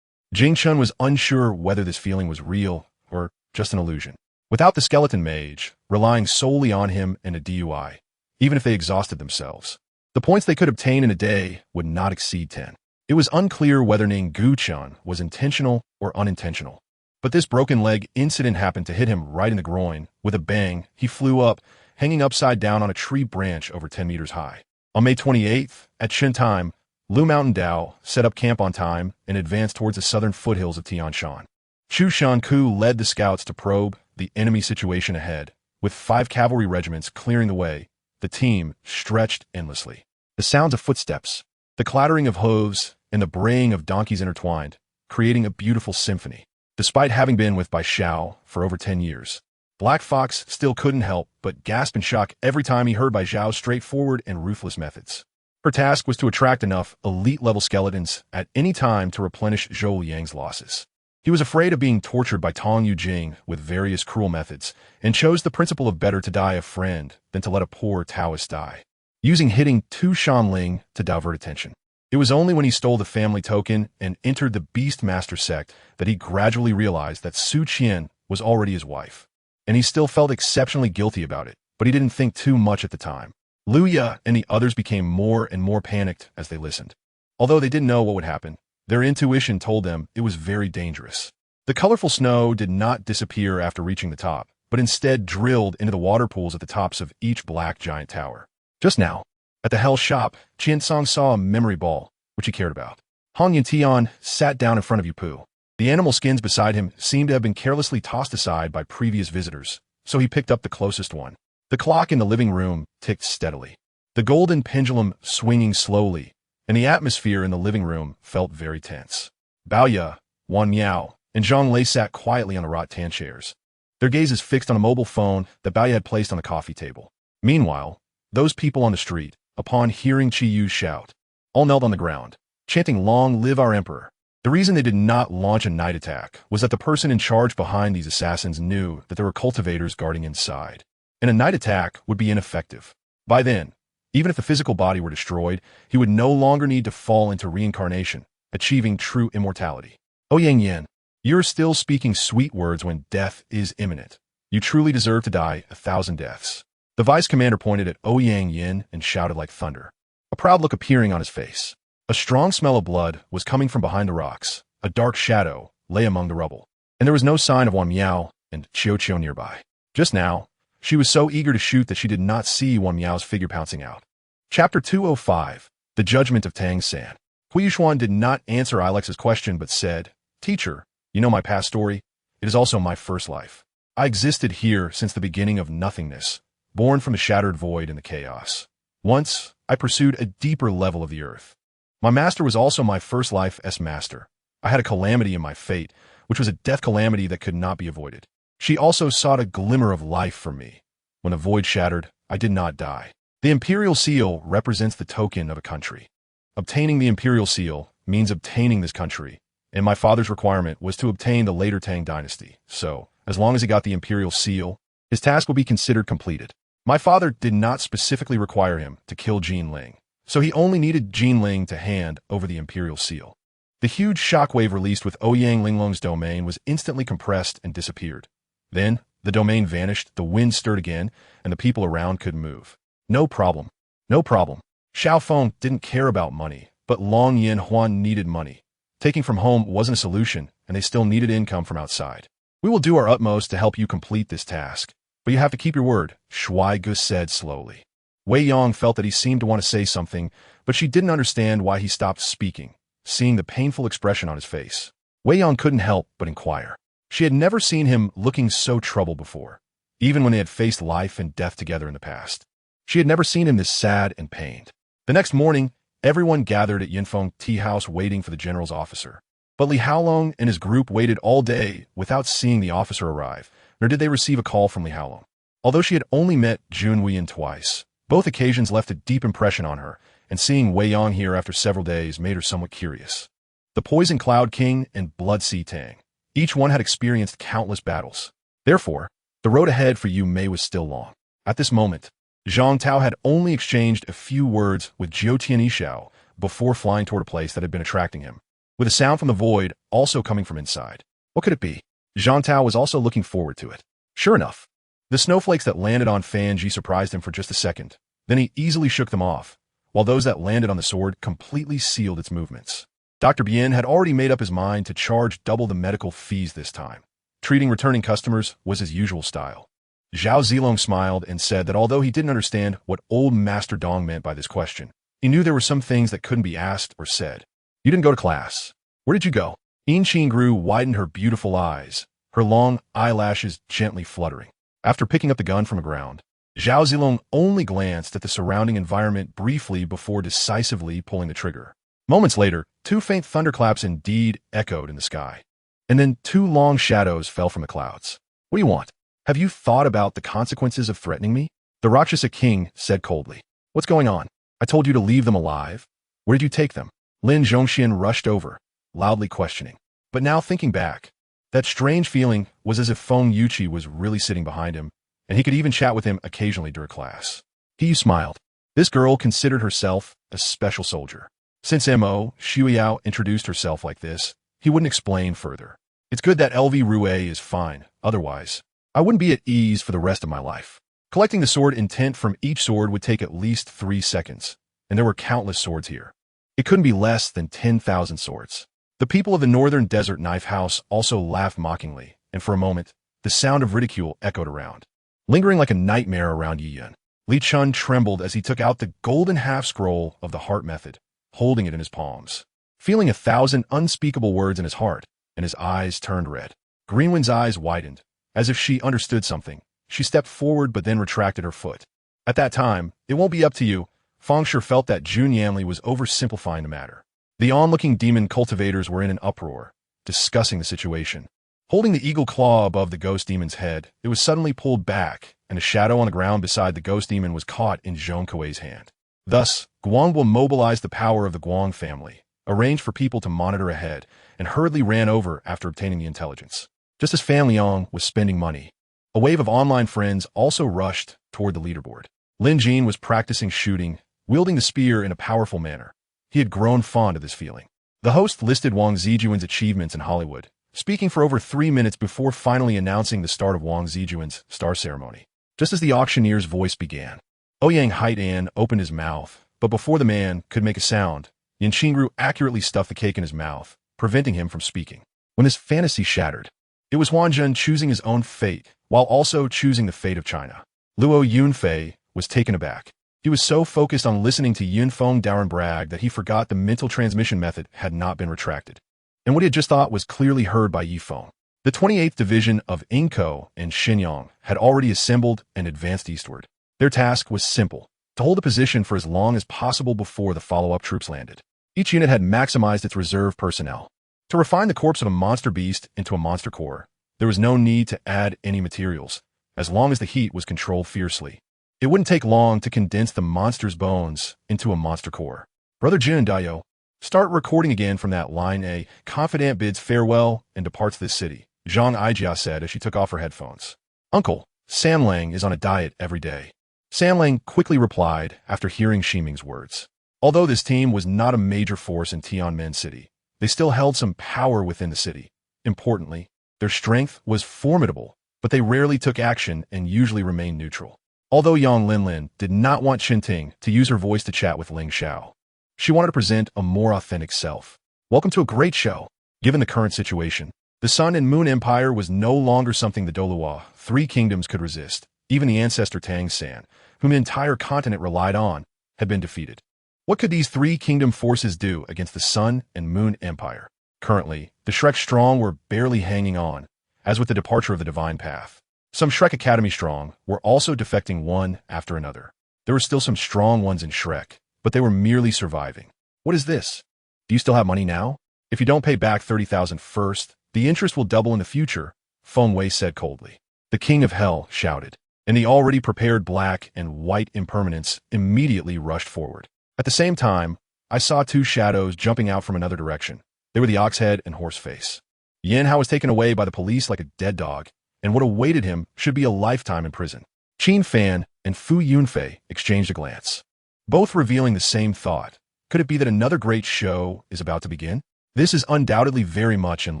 Jing Chun was unsure whether this feeling was real or just an illusion. Without the skeleton mage, relying solely on him and a DUI, even if they exhausted themselves, the points they could obtain in a day would not exceed 10. It was unclear whether Ning Gu-chan was intentional or unintentional. But this broken leg incident happened to hit him right in the groin. With a bang, he flew up, hanging upside down on a tree branch over 10 meters high. On May 28th, at Shen time, Lu Mountain Dao set up camp on time and advanced towards the southern foothills of Tianshan. Chu Shanku led the scouts to probe the enemy situation ahead. With 5 cavalry regiments clearing the way, the team stretched endlessly. The sounds of footsteps, the clattering of hooves, and the braying of donkeys intertwined, creating a beautiful symphony. Despite having been with Bai Xiao for over 10 years, Black Fox still couldn't help but gasp in shock every time he heard Bai Xiao's straightforward and ruthless methods. Her task was to attract enough elite-level skeletons at any time to replenish Zhou Liang's losses. He was afraid of being tortured by Tong Yujing with various cruel methods, and chose the principle of better to die a friend than to let a poor Taoist die, using hitting Tu Shanling to divert attention. It was only when he stole the family token and entered the Beastmaster sect that he gradually realized that Su Qian was already his wife. And he still felt exceptionally guilty about it, but he didn't think too much at the time. Lu Ya and the others became more and more panicked as they listened. Although they didn't know what would happen, their intuition told them it was very dangerous. The colorful snow did not disappear after reaching the top, but instead drilled into the water pools at the tops of each black giant tower. Just now, at the Hell shop, Qian-song saw a memory ball, which he cared about. Hong Yin-tian sat down in front of Yu Pu. The animal skins beside him seemed to have been carelessly tossed aside by previous visitors, so he picked up the closest one. The clock in the living room ticked steadily, the golden pendulum swinging slowly, and the atmosphere in the living room felt very tense. Baoya, Wan Miao, and Zhang Lei sat quietly on the rattan chairs, their gazes fixed on a mobile phone that Baoya had placed on the coffee table. Meanwhile, those people on the street, upon hearing Qi Yu shout, all knelt on the ground, chanting "Long live our emperor." The reason they did not launch a night attack was that the person in charge behind these assassins knew that there were cultivators guarding inside, and a night attack would be ineffective. By then, even if the physical body were destroyed, he would no longer need to fall into reincarnation, achieving true immortality. Oh Yang Yin, you're still speaking sweet words when death is imminent. You truly deserve to die 1,000 deaths. The vice commander pointed at Yang Yin and shouted like thunder, a proud look appearing on his face. A strong smell of blood was coming from behind the rocks. A dark shadow lay among the rubble, and there was no sign of Wan Miao and Qiu Qiu nearby. Just now, she was so eager to shoot that she did not see Wan Miao's figure pouncing out. Chapter 205. The Judgment of Tang San. Huo Yuxuan did not answer Ilex's question but said, "Teacher, you know my past story? It is also my first life. I existed here since the beginning of nothingness, born from the shattered void and the chaos. Once, I pursued a deeper level of the earth. My master was also my first life's master. I had a calamity in my fate, which was a death calamity that could not be avoided. She also sought a glimmer of life from me. When the void shattered, I did not die. The imperial seal represents the token of a country. Obtaining the imperial seal means obtaining this country, and my father's requirement was to obtain the later Tang dynasty, so, as long as he got the imperial seal, his task will be considered completed. My father did not specifically require him to kill Jin Ling, so he only needed Jin Ling to hand over the imperial seal. The huge shockwave released with Ouyang Linglong's domain was instantly compressed and disappeared. Then, the domain vanished, the wind stirred again, and the people around couldn't move. No problem. No problem. Xiao Feng didn't care about money, but Long Yin Huan needed money. Taking from home wasn't a solution, and they still needed income from outside. We will do our utmost to help you complete this task, but you have to keep your word, Shui Gus said slowly. Wei Yong felt that he seemed to want to say something, but she didn't understand why he stopped speaking, seeing the painful expression on his face. Wei Yong couldn't help but inquire. She had never seen him looking so troubled before, even when they had faced life and death together in the past. She had never seen him this sad and pained. The next morning, everyone gathered at Yinfeng tea house waiting for the general's officer. But Li Haolong and his group waited all day without seeing the officer arrive, nor did they receive a call from Li Haolong. Although she had only met Jun Weiyan twice, both occasions left a deep impression on her, and seeing Wei Yong here after several days made her somewhat curious. The Poison Cloud King and Blood Sea Tang. Each one had experienced countless battles. Therefore, the road ahead for Yu Mei was still long. At this moment, Zhang Tao had only exchanged a few words with Jiu Tianishao before flying toward a place that had been attracting him, with a sound from the void also coming from inside. What could it be? Zhang Tao was also looking forward to it. Sure enough, the snowflakes that landed on Fan Ji surprised him for just a second. Then he easily shook them off, while those that landed on the sword completely sealed its movements. Dr. Bien had already made up his mind to charge double the medical fees this time. Treating returning customers was his usual style. Zhao Zilong smiled and said that although he didn't understand what old Master Dong meant by this question, he knew there were some things that couldn't be asked or said. You didn't go to class. Where did you go? Yin Qingru widened her beautiful eyes, her long eyelashes gently fluttering. After picking up the gun from the ground, Zhao Zilong only glanced at the surrounding environment briefly before decisively pulling the trigger. Moments later, two faint thunderclaps indeed echoed in the sky. And then two long shadows fell from the clouds. What do you want? Have you thought about the consequences of threatening me? The Rakshasa king said coldly. What's going on? I told you to leave them alive. Where did you take them? Lin Zhongxian rushed over, loudly questioning. But now thinking back, that strange feeling was as if Feng Yuqi was really sitting behind him, and he could even chat with him occasionally during class. He smiled. This girl considered herself a special soldier. Since M.O. Xiuyao introduced herself like this, he wouldn't explain further. It's good that LV Rue is fine, otherwise, I wouldn't be at ease for the rest of my life. Collecting the sword intent from each sword would take at least 3 seconds, and there were countless swords here. It couldn't be less than 10,000 swords. The people of the Northern Desert Knife House also laughed mockingly, and for a moment, the sound of ridicule echoed around. Lingering like a nightmare around Yi Yun, Li Chun trembled as he took out the golden half-scroll of the heart method, holding it in his palms. Feeling 1,000 unspeakable words in his heart, and his eyes turned red. Greenwind's eyes widened. As if she understood something, she stepped forward but then retracted her foot. At that time, it won't be up to you. Feng Shi felt that Jun Yanli was oversimplifying the matter. The onlooking demon cultivators were in an uproar, discussing the situation. Holding the eagle claw above the ghost demon's head, it was suddenly pulled back, and a shadow on the ground beside the ghost demon was caught in Zhong Kuei's hand. Thus, Guangbo mobilized the power of the Guang family, arranged for people to monitor ahead, and hurriedly ran over after obtaining the intelligence. Just as Fan Liang was spending money, a wave of online friends also rushed toward the leaderboard. Lin Jin was practicing shooting, wielding the spear in a powerful manner. He had grown fond of this feeling. The host listed Wang Zijuan's achievements in Hollywood, speaking for over 3 minutes before finally announcing the start of Wang Zijuan's star ceremony. Just as the auctioneer's voice began, Ouyang Haitan opened his mouth, but before the man could make a sound, Yin Qingru accurately stuffed the cake in his mouth, preventing him from speaking. When his fantasy shattered, it was Huan Zhen choosing his own fate, while also choosing the fate of China. Luo Yunfei was taken aback. He was so focused on listening to Yunfeng Darren brag that he forgot the mental transmission method had not been retracted. And what he had just thought was clearly heard by Yifeng. The 28th Division of Inko and Shenyang had already assembled and advanced eastward. Their task was simple, to hold a position for as long as possible before the follow-up troops landed. Each unit had maximized its reserve personnel. To refine the corpse of a monster beast into a monster core, there was no need to add any materials, as long as the heat was controlled fiercely. It wouldn't take long to condense the monster's bones into a monster core. Brother Jin Daio, start recording again from that line. A confidant bids farewell and departs this city, Zhang Aijia said as she took off her headphones. Uncle, Sanlang is on a diet every day. Sanlang quickly replied after hearing Shiming's words. Although this team was not a major force in Tianmen City, they still held some power within the city. Importantly, their strength was formidable, but they rarely took action and usually remained neutral. Although Yang Linlin did not want Qinting to use her voice to chat with Ling Xiao, she wanted to present a more authentic self. Welcome to a great show. Given the current situation, the Sun and Moon Empire was no longer something the Douluo, three kingdoms, could resist. Even the ancestor Tang San, whom the entire continent relied on, had been defeated. What could these three kingdom forces do against the Sun and Moon Empire? Currently, the Shrek Strong were barely hanging on, as with the departure of the Divine Path. Some Shrek Academy Strong were also defecting one after another. There were still some strong ones in Shrek, but they were merely surviving. What is this? Do you still have money now? If you don't pay back 30,000 first, the interest will double in the future, Feng Wei said coldly. The King of Hell shouted, and the already prepared black and white impermanents immediately rushed forward. At the same time, I saw two shadows jumping out from another direction. They were the Oxhead and Horseface. Yin Hao was taken away by the police like a dead dog, and what awaited him should be a lifetime in prison. Qin Fan and Fu Yunfei exchanged a glance, both revealing the same thought. Could it be that another great show is about to begin? This is undoubtedly very much in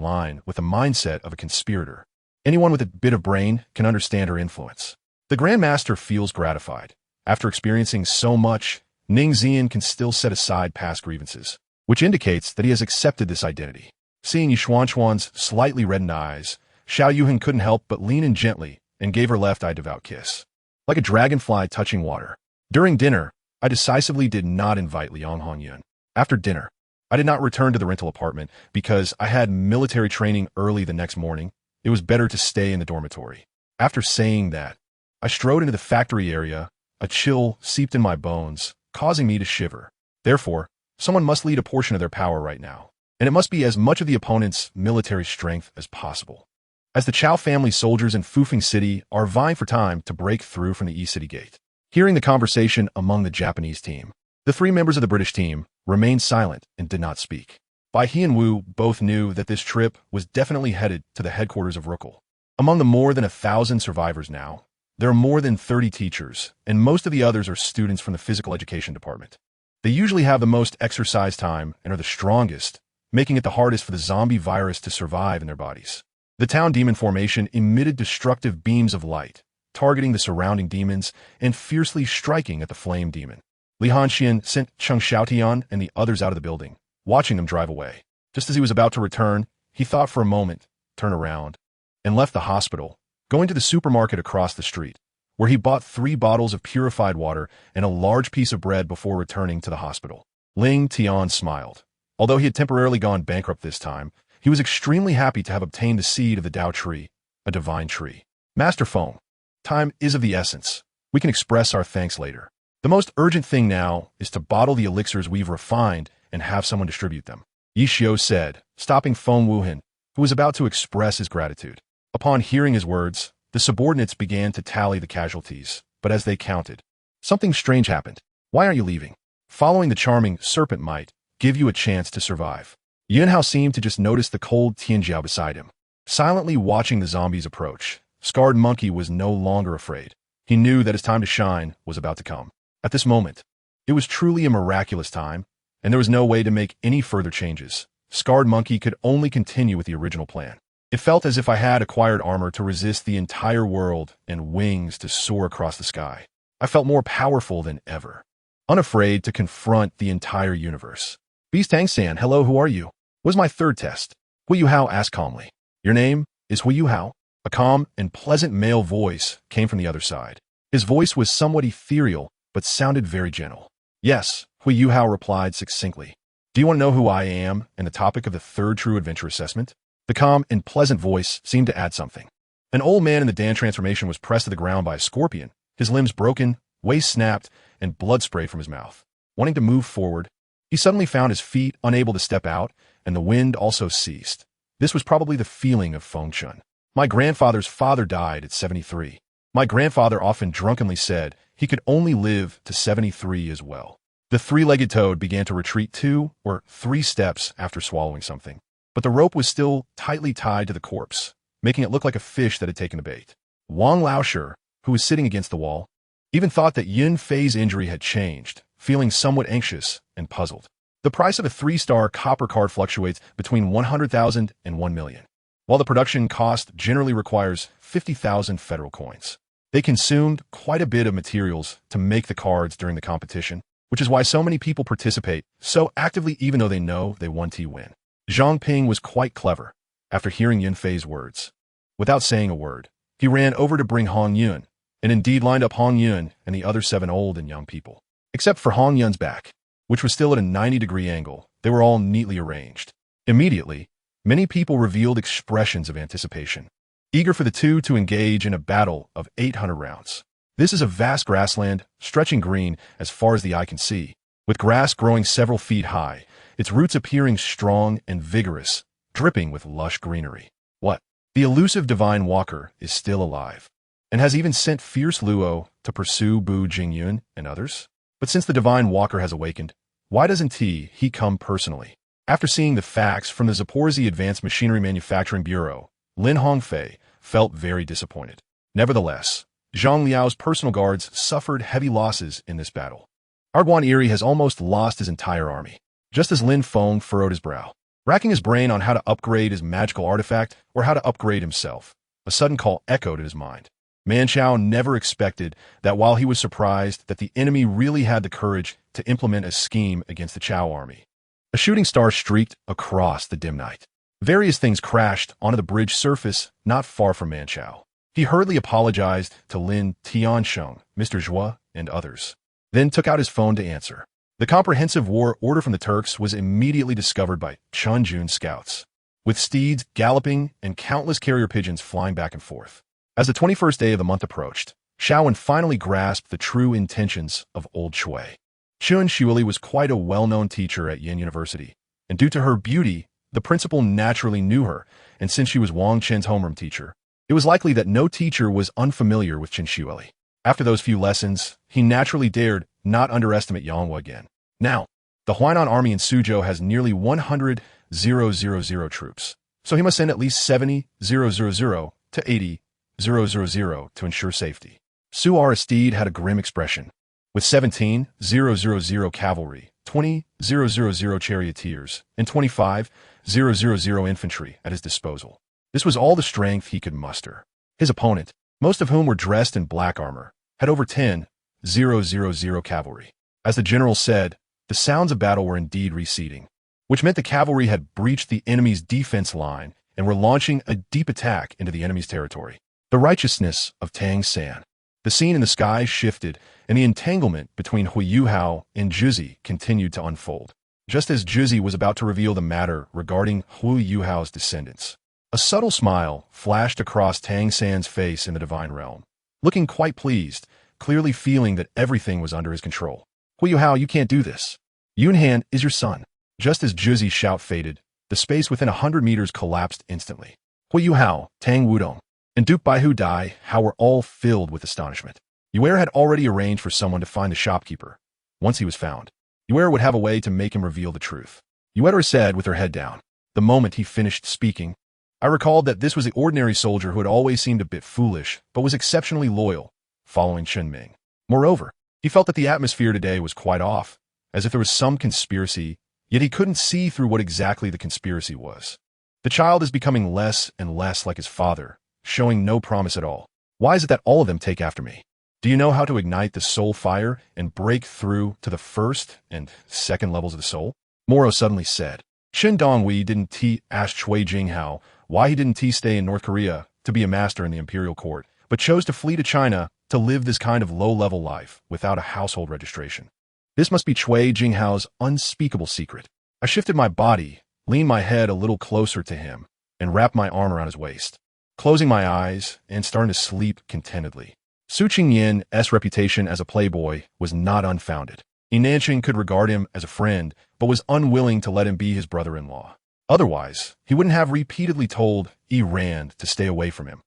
line with the mindset of a conspirator. Anyone with a bit of brain can understand her influence. The Grand Master feels gratified. After experiencing so much, Ning Zian can still set aside past grievances, which indicates that he has accepted this identity. Seeing Yuxuan's slightly reddened eyes, Xiao Yuhan couldn't help but lean in gently and gave her left-eye devout kiss. Like a dragonfly touching water. During dinner, I decisively did not invite Liang Hongyun. After dinner, I did not return to the rental apartment because I had military training early the next morning. It was better to stay in the dormitory. After saying that, I strode into the factory area. A chill seeped in my bones, causing me to shiver. Therefore, someone must lead a portion of their power right now, and it must be as much of the opponent's military strength as possible. As the Chao family soldiers in Fufeng City are vying for time to break through from the East City Gate. Hearing the conversation among the Japanese team, the three members of the British team remained silent and did not speak. Bai He and Wu both knew that this trip was definitely headed to the headquarters of Rookel. Among the more than 1,000 survivors now, there are more than 30 teachers, and most of the others are students from the physical education department. They usually have the most exercise time and are the strongest, making it the hardest for the zombie virus to survive in their bodies. The town demon formation emitted destructive beams of light, targeting the surrounding demons and fiercely striking at the flame demon. Li Hanxian sent Cheng Xiaotian and the others out of the building, watching them drive away. Just as he was about to return, he thought for a moment, turned around, and left the hospital, going to the supermarket across the street, where he bought 3 bottles of purified water and a large piece of bread before returning to the hospital. Ling Tian smiled. Although he had temporarily gone bankrupt this time, he was extremely happy to have obtained the seed of the Dao tree, a divine tree. Master Feng, time is of the essence. We can express our thanks later. The most urgent thing now is to bottle the elixirs we've refined and have someone distribute them, Yi Xiu said, stopping Feng Wuhan, who was about to express his gratitude. Upon hearing his words, the subordinates began to tally the casualties, but as they counted, something strange happened. Why aren't you leaving? Following the charming serpent might give you a chance to survive. Yunhao seemed to just notice the cold Tianjiao beside him. Silently watching the zombies approach, Scarred Monkey was no longer afraid. He knew that his time to shine was about to come. At this moment, it was truly a miraculous time, and there was no way to make any further changes. Scarred Monkey could only continue with the original plan. It felt as if I had acquired armor to resist the entire world and wings to soar across the sky. I felt more powerful than ever, unafraid to confront the entire universe. Beast Tang San, hello, who are you? Was my third test. Huo Yuhao asked calmly. Your name is Huo Yuhao? A calm and pleasant male voice came from the other side. His voice was somewhat ethereal, but sounded very gentle. Yes, Huo Yuhao replied succinctly. Do you want to know who I am and the topic of the third true adventure assessment? The calm and pleasant voice seemed to add something. An old man in the Dan transformation was pressed to the ground by a scorpion, his limbs broken, waist snapped, and blood sprayed from his mouth. Wanting to move forward, he suddenly found his feet unable to step out, and the wind also ceased. This was probably the feeling of Feng Chun. My grandfather's father died at 73. My grandfather often drunkenly said he could only live to 73 as well. The three-legged toad began to retreat 2 or 3 steps after swallowing something, but the rope was still tightly tied to the corpse, making it look like a fish that had taken a bait. Wang Laoshe, who was sitting against the wall, even thought that Yun Fei's injury had changed, feeling somewhat anxious and puzzled. The price of a 3-star copper card fluctuates between 100,000 and 1 million, while the production cost generally requires 50,000 federal coins. They consumed quite a bit of materials to make the cards during the competition, which is why so many people participate so actively even though they know they won win. Zhang Ping was quite clever after hearing Yun Fei's words. Without saying a word, he ran over to bring Hong Yun, and indeed lined up Hong Yun and the other 7 old and young people. Except for Hong Yun's back, which was still at a 90-degree angle, they were all neatly arranged. Immediately, many people revealed expressions of anticipation, eager for the two to engage in a battle of 800 rounds. This is a vast grassland, stretching green as far as the eye can see, with grass growing several feet high, its roots appearing strong and vigorous, dripping with lush greenery. What? The elusive divine walker is still alive, and has even sent fierce Luo to pursue Bu Jingyun and others? But since the divine walker has awakened, why doesn't he come personally? After seeing the facts from the Zaporozhye Advanced Machinery Manufacturing Bureau, Lin Hongfei felt very disappointed. Nevertheless, Zhang Liao's personal guards suffered heavy losses in this battle. Arguan Eri has almost lost his entire army, just as Lin Feng furrowed his brow, racking his brain on how to upgrade his magical artifact or how to upgrade himself. A sudden call echoed in his mind. Manchao never expected that while he was surprised that the enemy really had the courage to implement a scheme against the Chao army. A shooting star streaked across the dim night. Various things crashed onto the bridge surface not far from Manchao. He hurriedly apologized to Lin Tiansheng, Mr. Zhua, and others, then took out his phone to answer. The comprehensive war order from the Turks was immediately discovered by Chunjun's scouts, with steeds galloping and countless carrier pigeons flying back and forth. As the 21st day of the month approached, Shaowen finally grasped the true intentions of Old Shui. Chun Shiuli was quite a well-known teacher at Yin University, and due to her beauty, the principal naturally knew her, and since she was Wang Chen's homeroom teacher, it was likely that no teacher was unfamiliar with Chen Shiuli. After those few lessons, he naturally dared not underestimate Yanghua again. Now, the Huainan army in Suzhou has nearly 100,000 troops, so he must send at least 70,000 to 80,000 to ensure safety. Su Aristide had a grim expression. With 17,000 cavalry, 20,000 charioteers, and 25,000 infantry at his disposal, this was all the strength he could muster. His opponent, most of whom were dressed in black armor, had over 10,000 cavalry. As the general said, the sounds of battle were indeed receding, which meant the cavalry had breached the enemy's defense line and were launching a deep attack into the enemy's territory. The righteousness of Tang San. The scene in the sky shifted, and the entanglement between Huo Yuhao and Juzi continued to unfold. Just as Juzi was about to reveal the matter regarding Huo Yuhao's descendants, a subtle smile flashed across Tang San's face in the divine realm, looking quite pleased, clearly feeling that everything was under his control. Huo Yuhao, you can't do this. Yunhan is your son. Just as Juzi's shout faded, the space within 100 meters collapsed instantly. Huo Yuhao, Tang Wudong, and Duke Baihu Dai Hao were all filled with astonishment. Yuer had already arranged for someone to find the shopkeeper. Once he was found, Yuer would have a way to make him reveal the truth. Yuer said with her head down. The moment he finished speaking, I recalled that this was the ordinary soldier who had always seemed a bit foolish, but was exceptionally loyal, following Chen Ming. Moreover, he felt that the atmosphere today was quite off, as if there was some conspiracy, yet he couldn't see through what exactly the conspiracy was. The child is becoming less and less like his father, showing no promise at all. Why is it that all of them take after me? Do you know how to ignite the soul fire and break through to the first and second levels of the soul? Moro suddenly said. Chen Donghui didn't ask Chui Jinghao why he didn't stay in North Korea to be a master in the imperial court, but chose to flee to China to live this kind of low-level life without a household registration. This must be Chui Jinghao's unspeakable secret. I shifted my body, leaned my head a little closer to him, and wrapped my arm around his waist, closing my eyes and starting to sleep contentedly. Su Qingyin's reputation as a playboy was not unfounded. Yi Nanqing could regard him as a friend, but was unwilling to let him be his brother-in-law. Otherwise, he wouldn't have repeatedly told Yi Rand to stay away from him.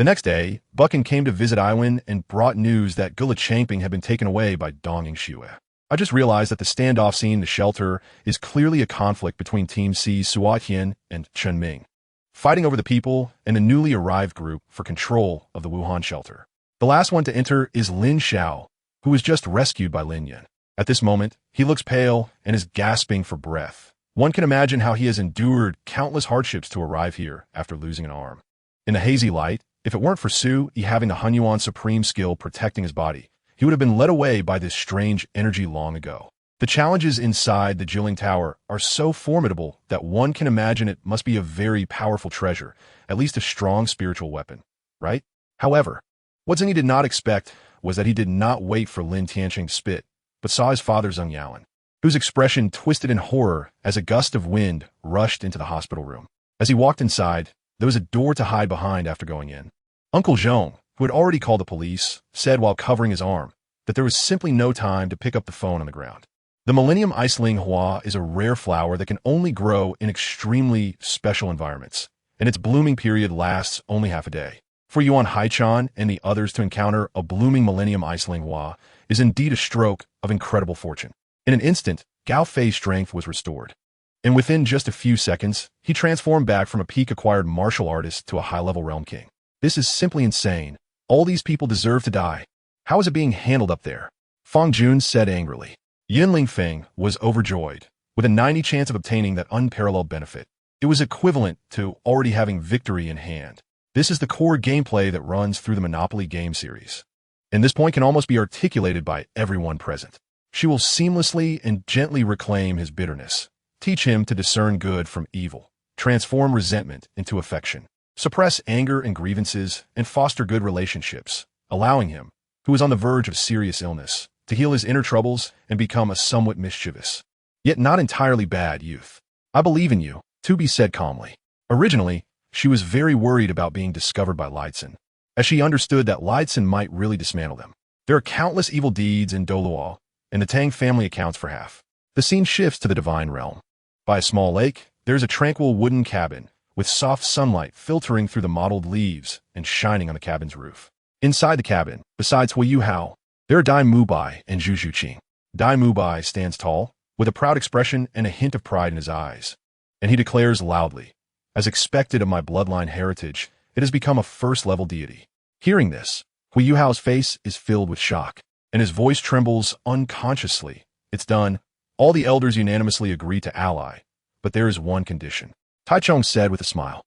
The next day, Buchan came to visit Iwan and brought news that Gula Changping had been taken away by Dong Yingxue. I just realized that the standoff scene in the shelter is clearly a conflict between Team C's Suatian and Chen Ming, fighting over the people and a newly arrived group for control of the Wuhan shelter. The last one to enter is Lin Xiao, who was just rescued by Lin Yan. At this moment, he looks pale and is gasping for breath. One can imagine how he has endured countless hardships to arrive here after losing an arm. In the hazy light, if it weren't for Su Yi having the Hunyuan supreme skill protecting his body, he would have been led away by this strange energy long ago. The challenges inside the Jilling Tower are so formidable that one can imagine it must be a very powerful treasure, at least a strong spiritual weapon, right? However, what Zheng Yi did not expect was that he did not wait for Lin Tianqing to spit, but saw his father Zheng Yaoan, whose expression twisted in horror as a gust of wind rushed into the hospital room. As he walked inside, there was a door to hide behind after going in. Uncle Zhong, who had already called the police, said while covering his arm that there was simply no time to pick up the phone on the ground. The Millennium Iceling Hua is a rare flower that can only grow in extremely special environments, and its blooming period lasts only half a day. For Yuan Haichan and the others to encounter a blooming Millennium Iceling Hua is indeed a stroke of incredible fortune. In an instant, Gao Fei's strength was restored, and within just a few seconds, he transformed back from a peak-acquired martial artist to a high-level realm king. This is simply insane. All these people deserve to die. How is it being handled up there? Fang Jun said angrily. Yin Lingfeng was overjoyed, with a 90 chance of obtaining that unparalleled benefit. It was equivalent to already having victory in hand. This is the core gameplay that runs through the Monopoly game series, and this point can almost be articulated by everyone present. She will seamlessly and gently reclaim his bitterness, teach him to discern good from evil, transform resentment into affection, suppress anger and grievances, and foster good relationships, allowing him, who is on the verge of serious illness, to heal his inner troubles and become a somewhat mischievous, yet not entirely bad youth. I believe in you, Tubi said calmly. Originally, she was very worried about being discovered by Liedson, as she understood that Liedson might really dismantle them. There are countless evil deeds in Douluo, and the Tang family accounts for half. The scene shifts to the divine realm. By a small lake, there is a tranquil wooden cabin, with soft sunlight filtering through the mottled leaves and shining on the cabin's roof. Inside the cabin, besides Huo Yuhao, there are Dai Mubai and Zhu Zhuqing. Dai Mubai stands tall, with a proud expression and a hint of pride in his eyes, and he declares loudly, "As expected of my bloodline heritage, it has become a first-level deity." Hearing this, Huo Yuhao's face is filled with shock, and his voice trembles unconsciously. It's done. All the elders unanimously agree to ally, but there is one condition. Taichung said with a smile.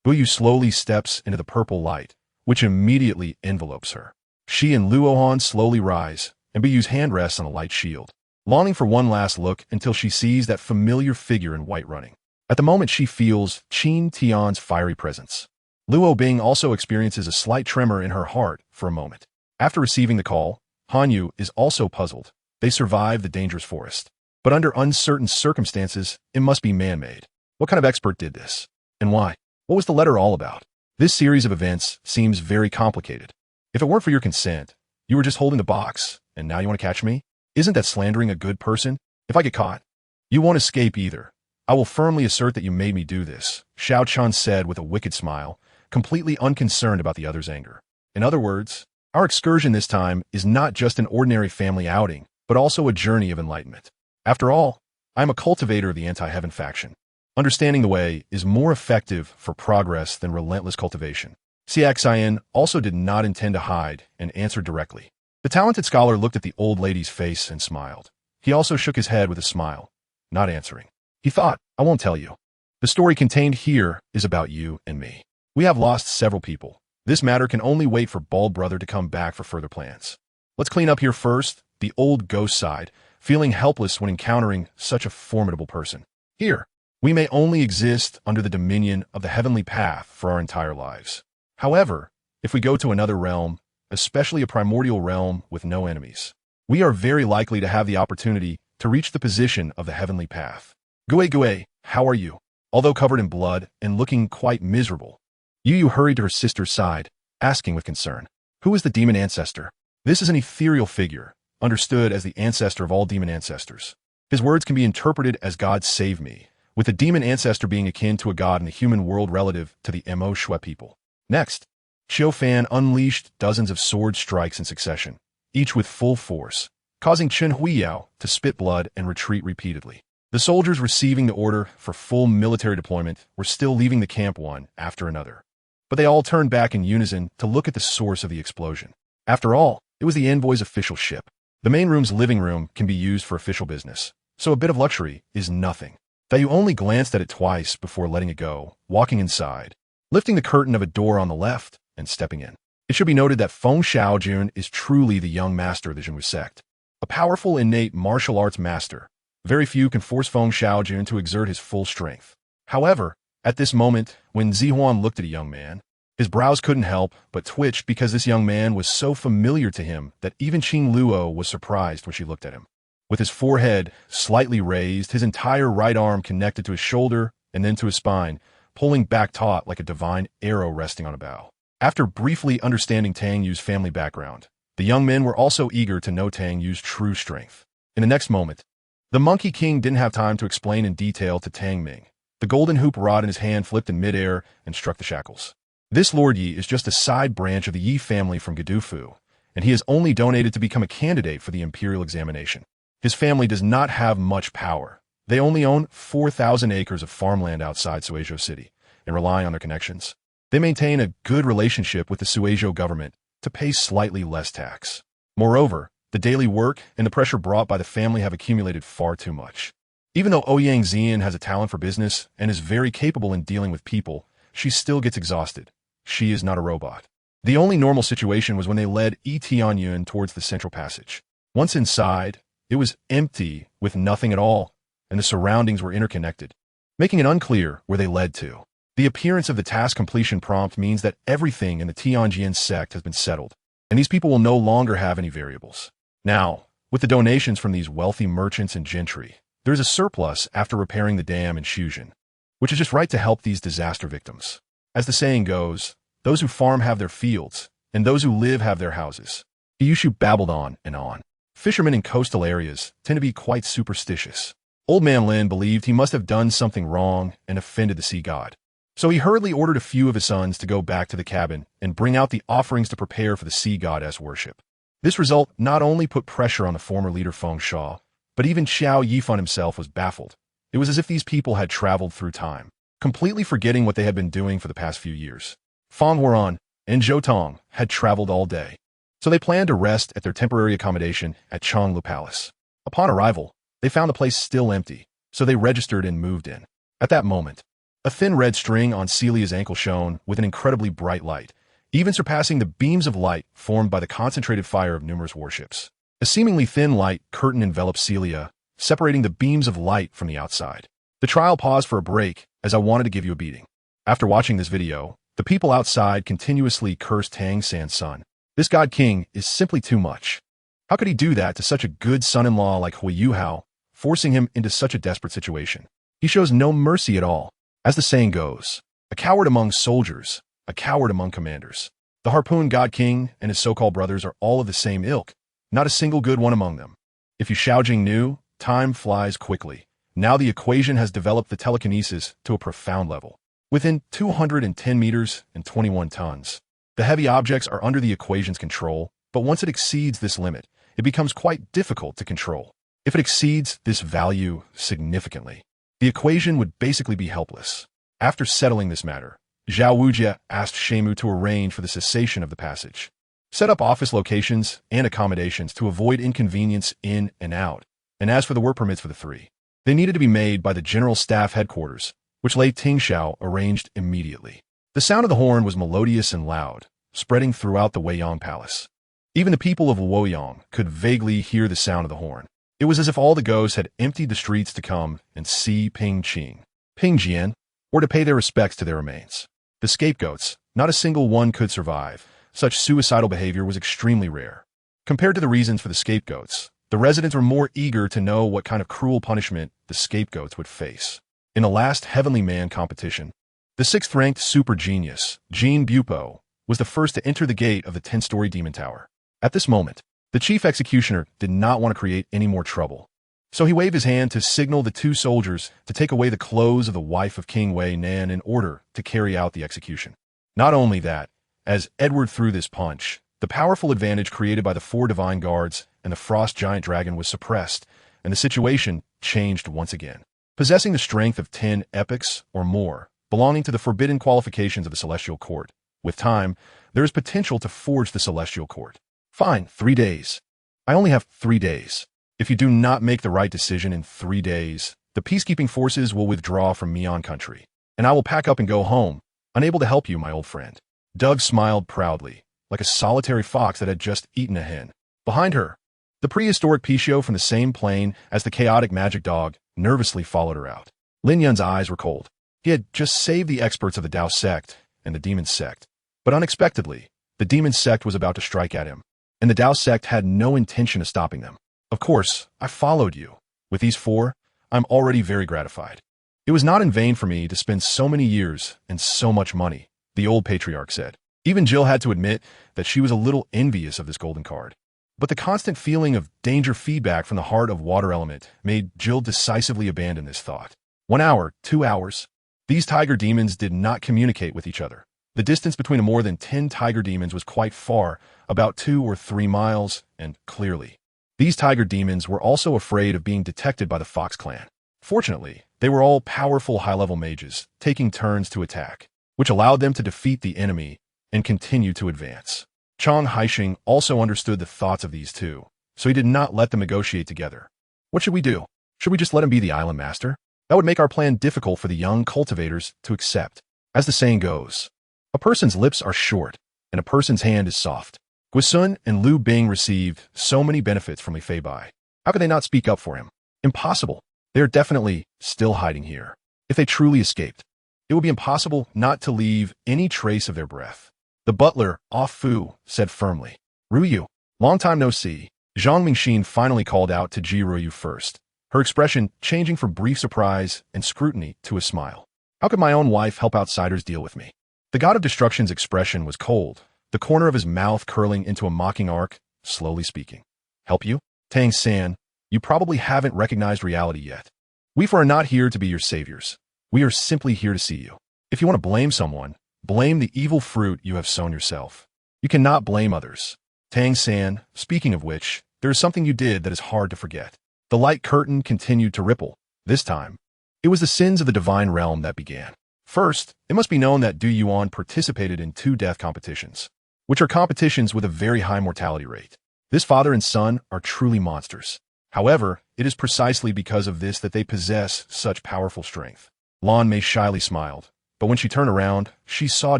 Buyu slowly steps into the purple light, which immediately envelopes her. She and Luohan slowly rise, and Buyu's hand rests on a light shield, longing for one last look until she sees that familiar figure in white running. At the moment she feels Qin Tian's fiery presence. Luo Bing also experiences a slight tremor in her heart for a moment. After receiving the call, Hanyu is also puzzled. They survive the dangerous forest, but under uncertain circumstances, it must be man-made. What kind of expert did this? And why? What was the letter all about? This series of events seems very complicated. If it weren't for your consent, you were just holding the box, and now you want to catch me? Isn't that slandering a good person? If I get caught, you won't escape either. I will firmly assert that you made me do this, Xiao Chun said with a wicked smile, completely unconcerned about the other's anger. In other words, our excursion this time is not just an ordinary family outing, but also a journey of enlightenment. After all, I am a cultivator of the anti-heaven faction. Understanding the way is more effective for progress than relentless cultivation. Xiaxian also did not intend to hide and answered directly. The talented scholar looked at the old lady's face and smiled. He also shook his head with a smile, not answering. He thought, I won't tell you. The story contained here is about you and me. We have lost several people. This matter can only wait for Bald Brother to come back for further plans. Let's clean up here first, the old ghost sighed, feeling helpless when encountering such a formidable person. Here, we may only exist under the dominion of the heavenly path for our entire lives. However, if we go to another realm, especially a primordial realm with no enemies, we are very likely to have the opportunity to reach the position of the heavenly path. Gue, how are you? Although covered in blood and looking quite miserable, Yu hurried to her sister's side, asking with concern, "Who is the demon ancestor?" This is an ethereal figure, understood as the ancestor of all demon ancestors. His words can be interpreted as God save me, with the demon ancestor being akin to a god in the human world relative to the Mo Shui people. Next, Xiu Fan unleashed dozens of sword strikes in succession, each with full force, causing Chen Huiyao to spit blood and retreat repeatedly. The soldiers receiving the order for full military deployment were still leaving the camp one after another. But they all turned back in unison to look at the source of the explosion. After all, it was the envoy's official ship. The main room's living room can be used for official business, so a bit of luxury is nothing. Dai Yu only glanced at it twice before letting it go, walking inside, lifting the curtain of a door on the left, and stepping in. It should be noted that Feng Xiaojun is truly the young master of the Jingwu sect, a powerful innate martial arts master. Very few can force Feng Xiaojun to exert his full strength. However, at this moment, when Zihuan looked at a young man, his brows couldn't help but twitch because this young man was so familiar to him that even Qing Luo was surprised when she looked at him. With his forehead slightly raised, his entire right arm connected to his shoulder and then to his spine, pulling back taut like a divine arrow resting on a bow. After briefly understanding Tang Yu's family background, the young men were also eager to know Tang Yu's true strength. In the next moment, the Monkey King didn't have time to explain in detail to Tang Ming. The golden hoop rod in his hand flipped in midair and struck the shackles. This Lord Yi is just a side branch of the Yi family from Gedufu, and he has only donated to become a candidate for the imperial examination. His family does not have much power. They only own 4,000 acres of farmland outside Suizhou City and rely on their connections. They maintain a good relationship with the Suizhou government to pay slightly less tax. Moreover, the daily work and the pressure brought by the family have accumulated far too much. Even though Ouyang Xian has a talent for business and is very capable in dealing with people, she still gets exhausted. She is not a robot. The only normal situation was when they led Yi Tianyun towards the central passage. Once inside, it was empty with nothing at all, and the surroundings were interconnected, making it unclear where they led to. The appearance of the task completion prompt means that everything in the Tianjin sect has been settled, and these people will no longer have any variables. Now, with the donations from these wealthy merchants and gentry, there is a surplus after repairing the dam in Shuzhen, which is just right to help these disaster victims. As the saying goes, those who farm have their fields, and those who live have their houses. Yushu babbled on and on. Fishermen in coastal areas tend to be quite superstitious. Old Man Lin believed he must have done something wrong and offended the sea god. So he hurriedly ordered a few of his sons to go back to the cabin and bring out the offerings to prepare for the sea goddess worship. This result not only put pressure on the former leader Feng Sha, but even Xiao Yifan himself was baffled. It was as if these people had traveled through time, completely forgetting what they had been doing for the past few years. Fang Huaran and Zhou Tong had traveled all day, so they planned to rest at their temporary accommodation at Changlu Palace. Upon arrival, they found the place still empty, so they registered and moved in. At that moment, a thin red string on Celia's ankle shone with an incredibly bright light, even surpassing the beams of light formed by the concentrated fire of numerous warships. A seemingly thin light curtain enveloped Celia, separating the beams of light from the outside. The trial paused for a break, as I wanted to give you a beating. After watching this video, the people outside continuously cursed Tang San's son. This god king is simply too much. How could he do that to such a good son-in-law like Huo Yuhao, forcing him into such a desperate situation? He shows no mercy at all. As the saying goes, a coward among soldiers, a coward among commanders. The Harpoon God King and his so-called brothers are all of the same ilk, not a single good one among them. If you Xiaojing knew, time flies quickly. Now the equation has developed the telekinesis to a profound level. Within 210 meters and 21 tons, the heavy objects are under the equation's control, but once it exceeds this limit, it becomes quite difficult to control. If it exceeds this value significantly, the equation would basically be helpless. After settling this matter, Zhao Wujie asked Shemu to arrange for the cessation of the passage, set up office locations and accommodations to avoid inconvenience in and out, and as for the work permits for the three, they needed to be made by the General Staff Headquarters, which Lei Tingxiao arranged immediately. The sound of the horn was melodious and loud, spreading throughout the Weiyang Palace. Even the people of Luoyang could vaguely hear the sound of the horn. It was as if all the ghosts had emptied the streets to come and see Pingjian, or to pay their respects to their remains. The scapegoats, not a single one could survive. Such suicidal behavior was extremely rare. Compared to the reasons for the scapegoats, the residents were more eager to know what kind of cruel punishment the scapegoats would face. In the last Heavenly Man competition, the 6th-ranked super genius, Jean Bupo, was the first to enter the gate of the 10-story demon tower. At this moment, the chief executioner did not want to create any more trouble, so he waved his hand to signal the two soldiers to take away the clothes of the wife of King Wei Nan in order to carry out the execution. Not only that, As Edward threw this punch, the powerful advantage created by the 4 divine guards and the frost giant dragon was suppressed, and the situation changed once again. Possessing the strength of 10 epochs or more, belonging to the forbidden qualifications of the Celestial Court, with time, there is potential to forge the Celestial Court. Fine, 3 days. I only have 3 days. If you do not make the right decision in 3 days, the peacekeeping forces will withdraw from Mian country, and I will pack up and go home, unable to help you, my old friend. Doug smiled proudly, like a solitary fox that had just eaten a hen. Behind her, the prehistoric Pichio from the same plane as the chaotic magic dog nervously followed her out. Lin Yun's eyes were cold. He had just saved the experts of the Dao sect and the demon sect, but unexpectedly, the demon sect was about to strike at him, and the Dao sect had no intention of stopping them. Of course, I followed you. With these 4, I'm already very gratified. It was not in vain for me to spend so many years and so much money, the old patriarch said. Even Jill had to admit that she was a little envious of this golden card. But the constant feeling of danger feedback from the heart of water element made Jill decisively abandon this thought. 1 hour, 2 hours. These tiger demons did not communicate with each other. The distance between more than 10 tiger demons was quite far, about 2 or 3 miles, and clearly. These tiger demons were also afraid of being detected by the Fox clan. Fortunately, they were all powerful high-level mages, taking turns to attack, which allowed them to defeat the enemy and continue to advance. Chang Haixing also understood the thoughts of these 2, so he did not let them negotiate together. What should we do? Should we just let him be the island master? That would make our plan difficult for the young cultivators to accept. As the saying goes, a person's lips are short, and a person's hand is soft. Guisun and Liu Bing received so many benefits from Li Feibai. How could they not speak up for him? Impossible. They are definitely still hiding here. If they truly escaped, it would be impossible not to leave any trace of their breath. The butler, Ah Fu, said firmly, Ruyu, long time no see. Zhang Mingxin finally called out to Ji Ruyu first, her expression changing from brief surprise and scrutiny to a smile. How could my own wife help outsiders deal with me? The god of destruction's expression was cold, the corner of his mouth curling into a mocking arc, slowly speaking. Help you? Tang San, you probably haven't recognized reality yet. We are not here to be your saviors. We are simply here to see you. If you want to blame someone, blame the evil fruit you have sown yourself. You cannot blame others. Tang San, speaking of which, there is something you did that is hard to forget. The light curtain continued to ripple. This time, it was the sins of the divine realm that began. First, it must be known that Du Yuan participated in 2 death competitions, which are competitions with a very high mortality rate. This father and son are truly monsters. However, it is precisely because of this that they possess such powerful strength. Lan Mei shyly smiled, but when she turned around, she saw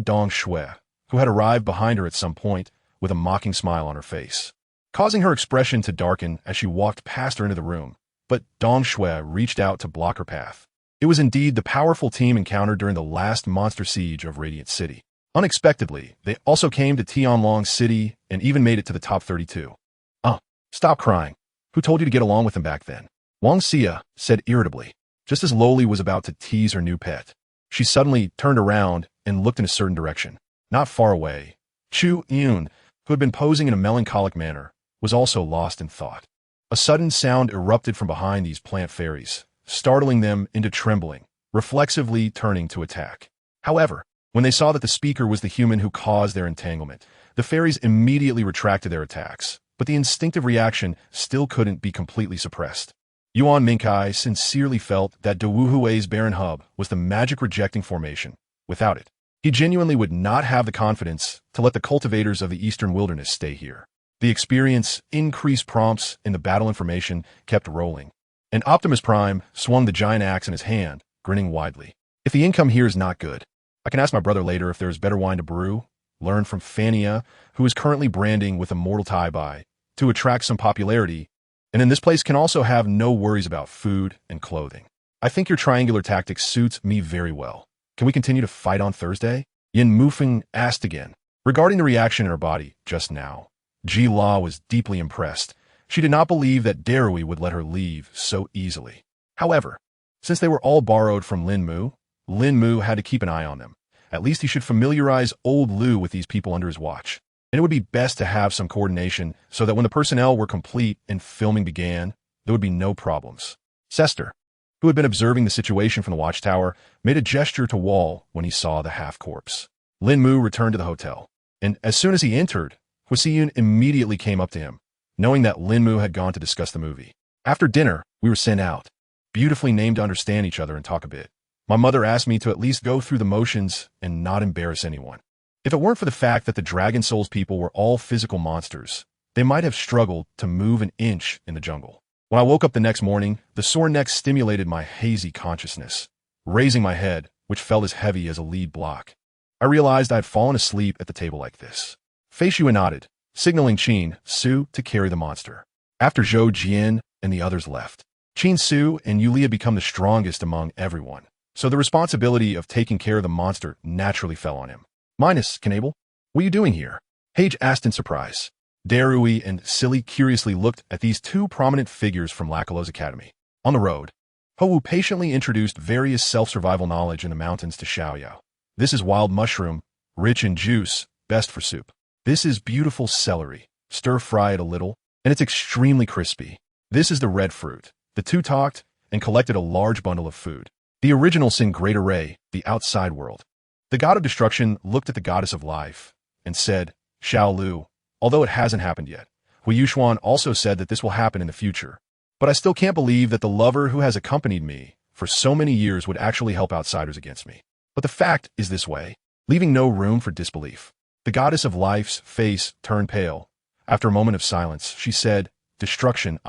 Dong Shui, who had arrived behind her at some point, with a mocking smile on her face, causing her expression to darken as she walked past her into the room. But Dong Shui reached out to block her path. It was indeed the powerful team encountered during the last monster siege of Radiant City. Unexpectedly, they also came to Tianlong City and even made it to the top 32. Stop crying. Who told you to get along with them back then? Wang Xia said irritably, just as Loli was about to tease her new pet. She suddenly turned around and looked in a certain direction. Not far away, Chu Yun, who had been posing in a melancholic manner, was also lost in thought. A sudden sound erupted from behind these plant fairies, startling them into trembling, reflexively turning to attack. However, when they saw that the speaker was the human who caused their entanglement, the fairies immediately retracted their attacks, but the instinctive reaction still couldn't be completely suppressed. Yuan Minkai sincerely felt that Douluo's barren hub was the magic-rejecting formation. Without it, he genuinely would not have the confidence to let the cultivators of the eastern wilderness stay here. The experience, increased prompts, and the battle information kept rolling, and Optimus Prime swung the giant axe in his hand, grinning widely. If the income here is not good, I can ask my brother later if there is better wine to brew, learn from Fania, who is currently branding with Immortal Tie-By, to attract some popularity, and in this place can also have no worries about food and clothing. I think your triangular tactic suits me very well. Can we continue to fight on Thursday? Yin Mufeng asked again. Regarding the reaction in her body just now, Ji La was deeply impressed. She did not believe that Darui would let her leave so easily. However, since they were all borrowed from Lin Mu had to keep an eye on them. At least he should familiarize old Liu with these people under his watch. And it would be best to have some coordination so that when the personnel were complete and filming began, there would be no problems. Sester, who had been observing the situation from the watchtower, made a gesture to Wall when he saw the half-corpse. Lin Mu returned to the hotel, and as soon as he entered, Huo Yuxuan immediately came up to him, knowing that Linmu had gone to discuss the movie. After dinner, we were sent out, beautifully named to understand each other and talk a bit. My mother asked me to at least go through the motions and not embarrass anyone. If it weren't for the fact that the Dragon Souls people were all physical monsters, they might have struggled to move an inch in the jungle. When I woke up the next morning, the sore neck stimulated my hazy consciousness, raising my head, which felt as heavy as a lead block. I realized I had fallen asleep at the table like this. Fei Shui nodded, signaling Qin Su to carry the monster. After Zhou Jian and the others left, Qin Su and Yu Li had become the strongest among everyone, so the responsibility of taking care of the monster naturally fell on him. Minus, Knable, what are you doing here? Hage asked in surprise. Darui and Silly curiously looked at these two prominent figures from Lacalo's academy. On the road, Hou patiently introduced various self-survival knowledge in the mountains to Xiaoyao. This is wild mushroom, rich in juice, best for soup. This is beautiful celery, stir-fry it a little, and it's extremely crispy. This is the red fruit. The two talked and collected a large bundle of food. The original sin Great Array, the outside world. The god of destruction looked at the goddess of life and said, Xiao Lu, although it hasn't happened yet. Huo Yuxuan also said that this will happen in the future. But I still can't believe that the lover who has accompanied me for so many years would actually help outsiders against me. But the fact is this way, leaving no room for disbelief. The goddess of life's face turned pale. After a moment of silence, she said, Destruction,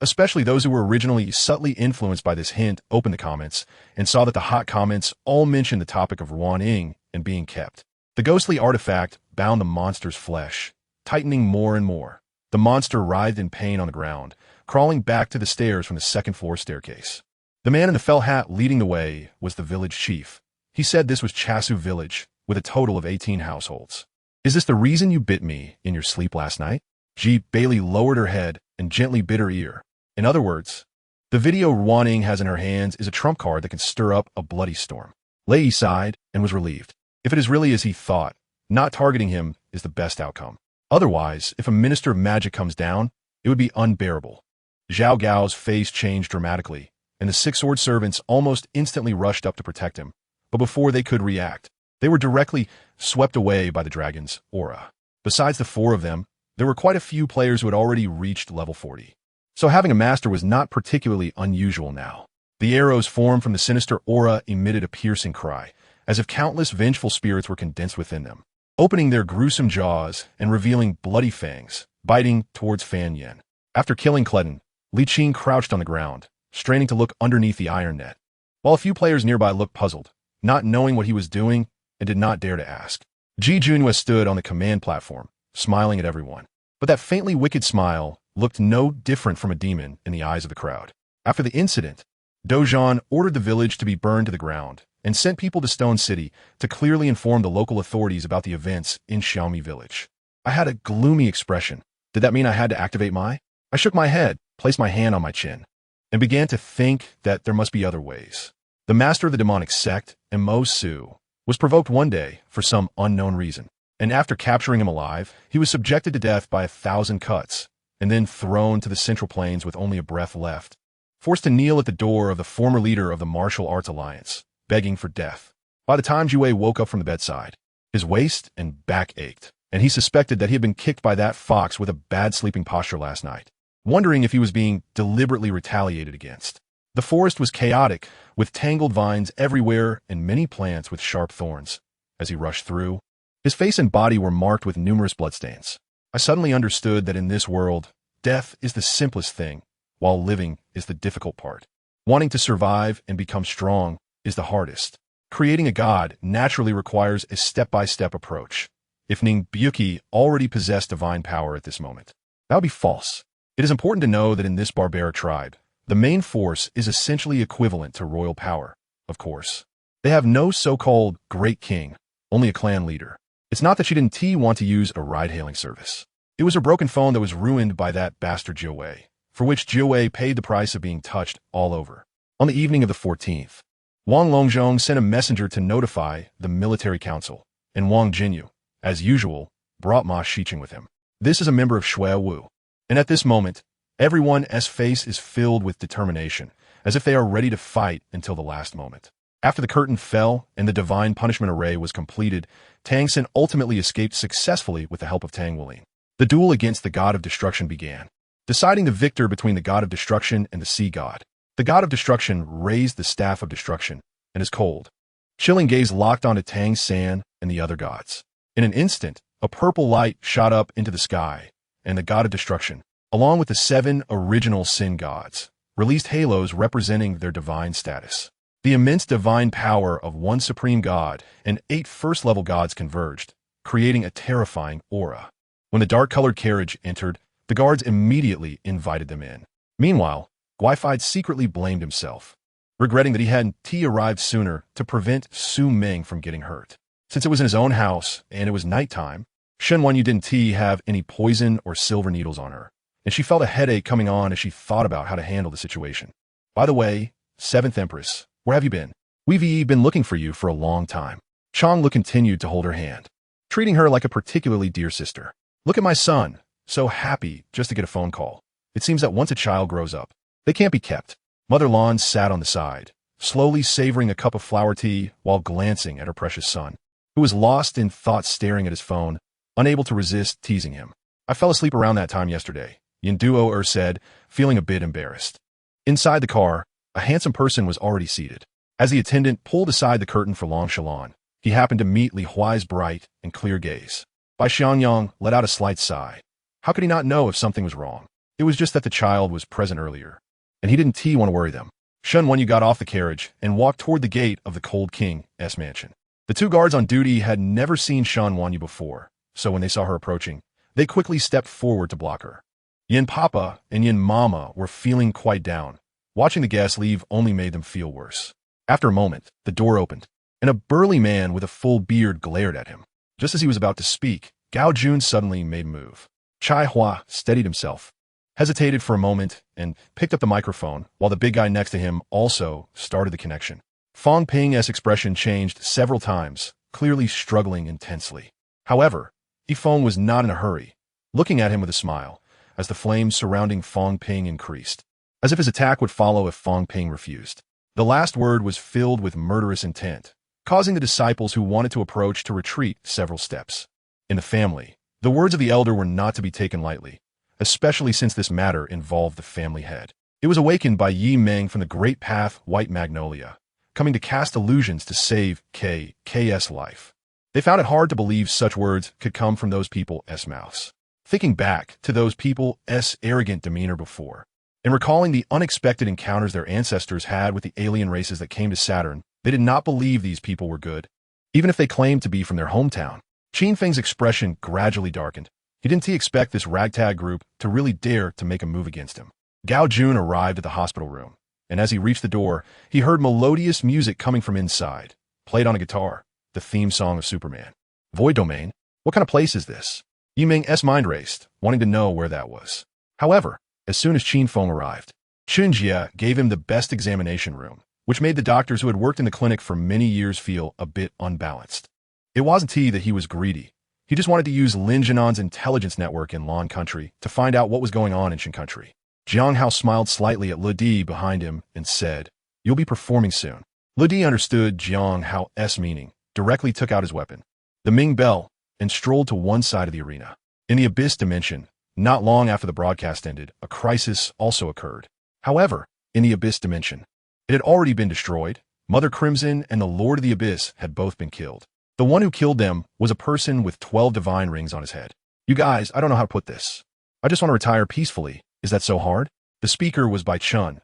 especially those who were originally subtly influenced by this hint, opened the comments and saw that the hot comments all mentioned the topic of Ruan Ying and being kept. The ghostly artifact bound the monster's flesh, tightening more and more. The monster writhed in pain on the ground, crawling back to the stairs from the second-floor staircase. The man in the felt hat leading the way was the village chief. He said this was Chasu village, with a total of 18 households. Is this the reason you bit me in your sleep last night? Ji Bailey lowered her head and gently bit her ear. In other words, the video Ruan Ying has in her hands is a trump card that can stir up a bloody storm. Lei sighed and was relieved. If it is really as he thought, not targeting him is the best outcome. Otherwise, if a minister of magic comes down, it would be unbearable. Zhao Gao's face changed dramatically, and the six sword servants almost instantly rushed up to protect him. But before they could react, they were directly swept away by the dragon's aura. Besides the four of them, there were quite a few players who had already reached level 40. So having a master was not particularly unusual now. The arrows formed from the sinister aura emitted a piercing cry, as if countless vengeful spirits were condensed within them, opening their gruesome jaws and revealing bloody fangs, biting towards Fan Yen. After killing Cledon, Li Qing crouched on the ground, straining to look underneath the iron net, while a few players nearby looked puzzled, not knowing what he was doing and did not dare to ask. Ji Junhua stood on the command platform, smiling at everyone. But that faintly wicked smile looked no different from a demon in the eyes of the crowd. After the incident, Dozhan ordered the village to be burned to the ground and sent people to Stone City to clearly inform the local authorities about the events in Xiaomi village. I had a gloomy expression. Did that mean I had to activate my? I shook my head, placed my hand on my chin, and began to think that there must be other ways. The master of the demonic sect, Mo Su, was provoked one day for some unknown reason, and after capturing him alive, he was subjected to death by 1,000 cuts, and then thrown to the central plains with only a breath left, forced to kneel at the door of the former leader of the Martial Arts Alliance, begging for death. By the time Jue woke up from the bedside, his waist and back ached, and he suspected that he had been kicked by that fox with a bad sleeping posture last night, wondering if he was being deliberately retaliated against. The forest was chaotic, with tangled vines everywhere and many plants with sharp thorns. As he rushed through, his face and body were marked with numerous bloodstains. I suddenly understood that in this world, death is the simplest thing, while living is the difficult part. Wanting to survive and become strong is the hardest. Creating a god naturally requires a step-by-step approach. If Ning Byuki already possessed divine power at this moment, that would be false. It is important to know that in this barbaric tribe, the main force is essentially equivalent to royal power, of course. They have no so-called great king, only a clan leader. It's not that she didn't want to use a ride-hailing service. It was her broken phone that was ruined by that bastard Jiawei, for which Jiawei paid the price of being touched all over. On the evening of the 14th, Wang Longzhong sent a messenger to notify the military council, and Wang Jinyu, as usual, brought Ma Shiqing with him. This is a member of Shui Wu, and at this moment, everyone's face is filled with determination, as if they are ready to fight until the last moment. After the curtain fell and the divine punishment array was completed, Tang San ultimately escaped successfully with the help of Tang Wuling. The duel against the god of destruction began, deciding the victor between the god of destruction and the sea god. The god of destruction raised the staff of destruction, and his cold, chilling gaze locked onto Tang San and the other gods. In an instant, a purple light shot up into the sky, and the god of destruction, along with the 7 original sin gods, released halos representing their divine status. The immense divine power of one supreme god and 8 first-level gods converged, creating a terrifying aura. When the dark-colored carriage entered, the guards immediately invited them in. Meanwhile, Wi-Fi secretly blamed himself, regretting that he hadn't arrived sooner to prevent Su Ming from getting hurt. Since it was in his own house and it was nighttime, Shen Wanyu didn't have any poison or silver needles on her, and she felt a headache coming on as she thought about how to handle the situation. By the way, 7th Empress, where have you been? We've been looking for you for a long time. Changlu continued to hold her hand, treating her like a particularly dear sister. Look at my son, so happy just to get a phone call. It seems that once a child grows up, they can't be kept. Mother Lan sat on the side, slowly savoring a cup of flower tea while glancing at her precious son, who was lost in thought staring at his phone, unable to resist teasing him. I fell asleep around that time yesterday, Yin Duo said, feeling a bit embarrassed. Inside the car, a handsome person was already seated. As the attendant pulled aside the curtain for Long Shalon, he happened to meet Li Huai's bright and clear gaze. Bai Xiangyang let out a slight sigh. How could he not know if something was wrong? It was just that the child was present earlier, and he didn't want to worry them. Shen Wanyu got off the carriage and walked toward the gate of the Cold King's mansion. The 2 guards on duty had never seen Shen Wanyu before, so when they saw her approaching, they quickly stepped forward to block her. Yin Papa and Yin Mama were feeling quite down. Watching the guests leave only made them feel worse. After a moment, the door opened, and a burly man with a full beard glared at him. Just as he was about to speak, Gao Jun suddenly made a move. Chai Hua steadied himself, hesitated for a moment, and picked up the microphone, while the big guy next to him also started the connection. Fong Ping's expression changed several times, clearly struggling intensely. However, Yifeng was not in a hurry, looking at him with a smile, as the flames surrounding Fong Ping increased, as if his attack would follow if Fong Ping refused. The last word was filled with murderous intent, causing the disciples who wanted to approach to retreat several steps. In the family, the words of the elder were not to be taken lightly, especially since this matter involved the family head. It was awakened by Yi Meng from the Great Path White Magnolia, coming to cast illusions to save KS life. They found it hard to believe such words could come from those people's mouths. Thinking back to those people's arrogant demeanor before, and recalling the unexpected encounters their ancestors had with the alien races that came to Saturn, they did not believe these people were good, even if they claimed to be from their hometown. Qin Feng's expression gradually darkened. He didn't expect this ragtag group to really dare to make a move against him. Gao Jun arrived at the hospital room, and as he reached the door, he heard melodious music coming from inside, played on a guitar, the theme song of Superman. Void Domain? What kind of place is this? Yiming's mind raced, wanting to know where that was. However, as soon as Qin Feng arrived, Chunjia gave him the best examination room, which made the doctors who had worked in the clinic for many years feel a bit unbalanced. It wasn't that he was greedy. He just wanted to use Lin Jinan's intelligence network in Lan Country to find out what was going on in Shin Country. Jiang Hao smiled slightly at Lu Di behind him and said, "You'll be performing soon." Lu Di understood Jiang Hao's meaning, directly took out his weapon, the Ming Bell, and strolled to one side of the arena. In the Abyss Dimension, not long after the broadcast ended, a crisis also occurred. However, in the Abyss Dimension, it had already been destroyed. Mother Crimson and the Lord of the Abyss had both been killed. The one who killed them was a person with 12 divine rings on his head. "You guys, I don't know how to put this. I just want to retire peacefully. Is that so hard?" The speaker was Bai Chun.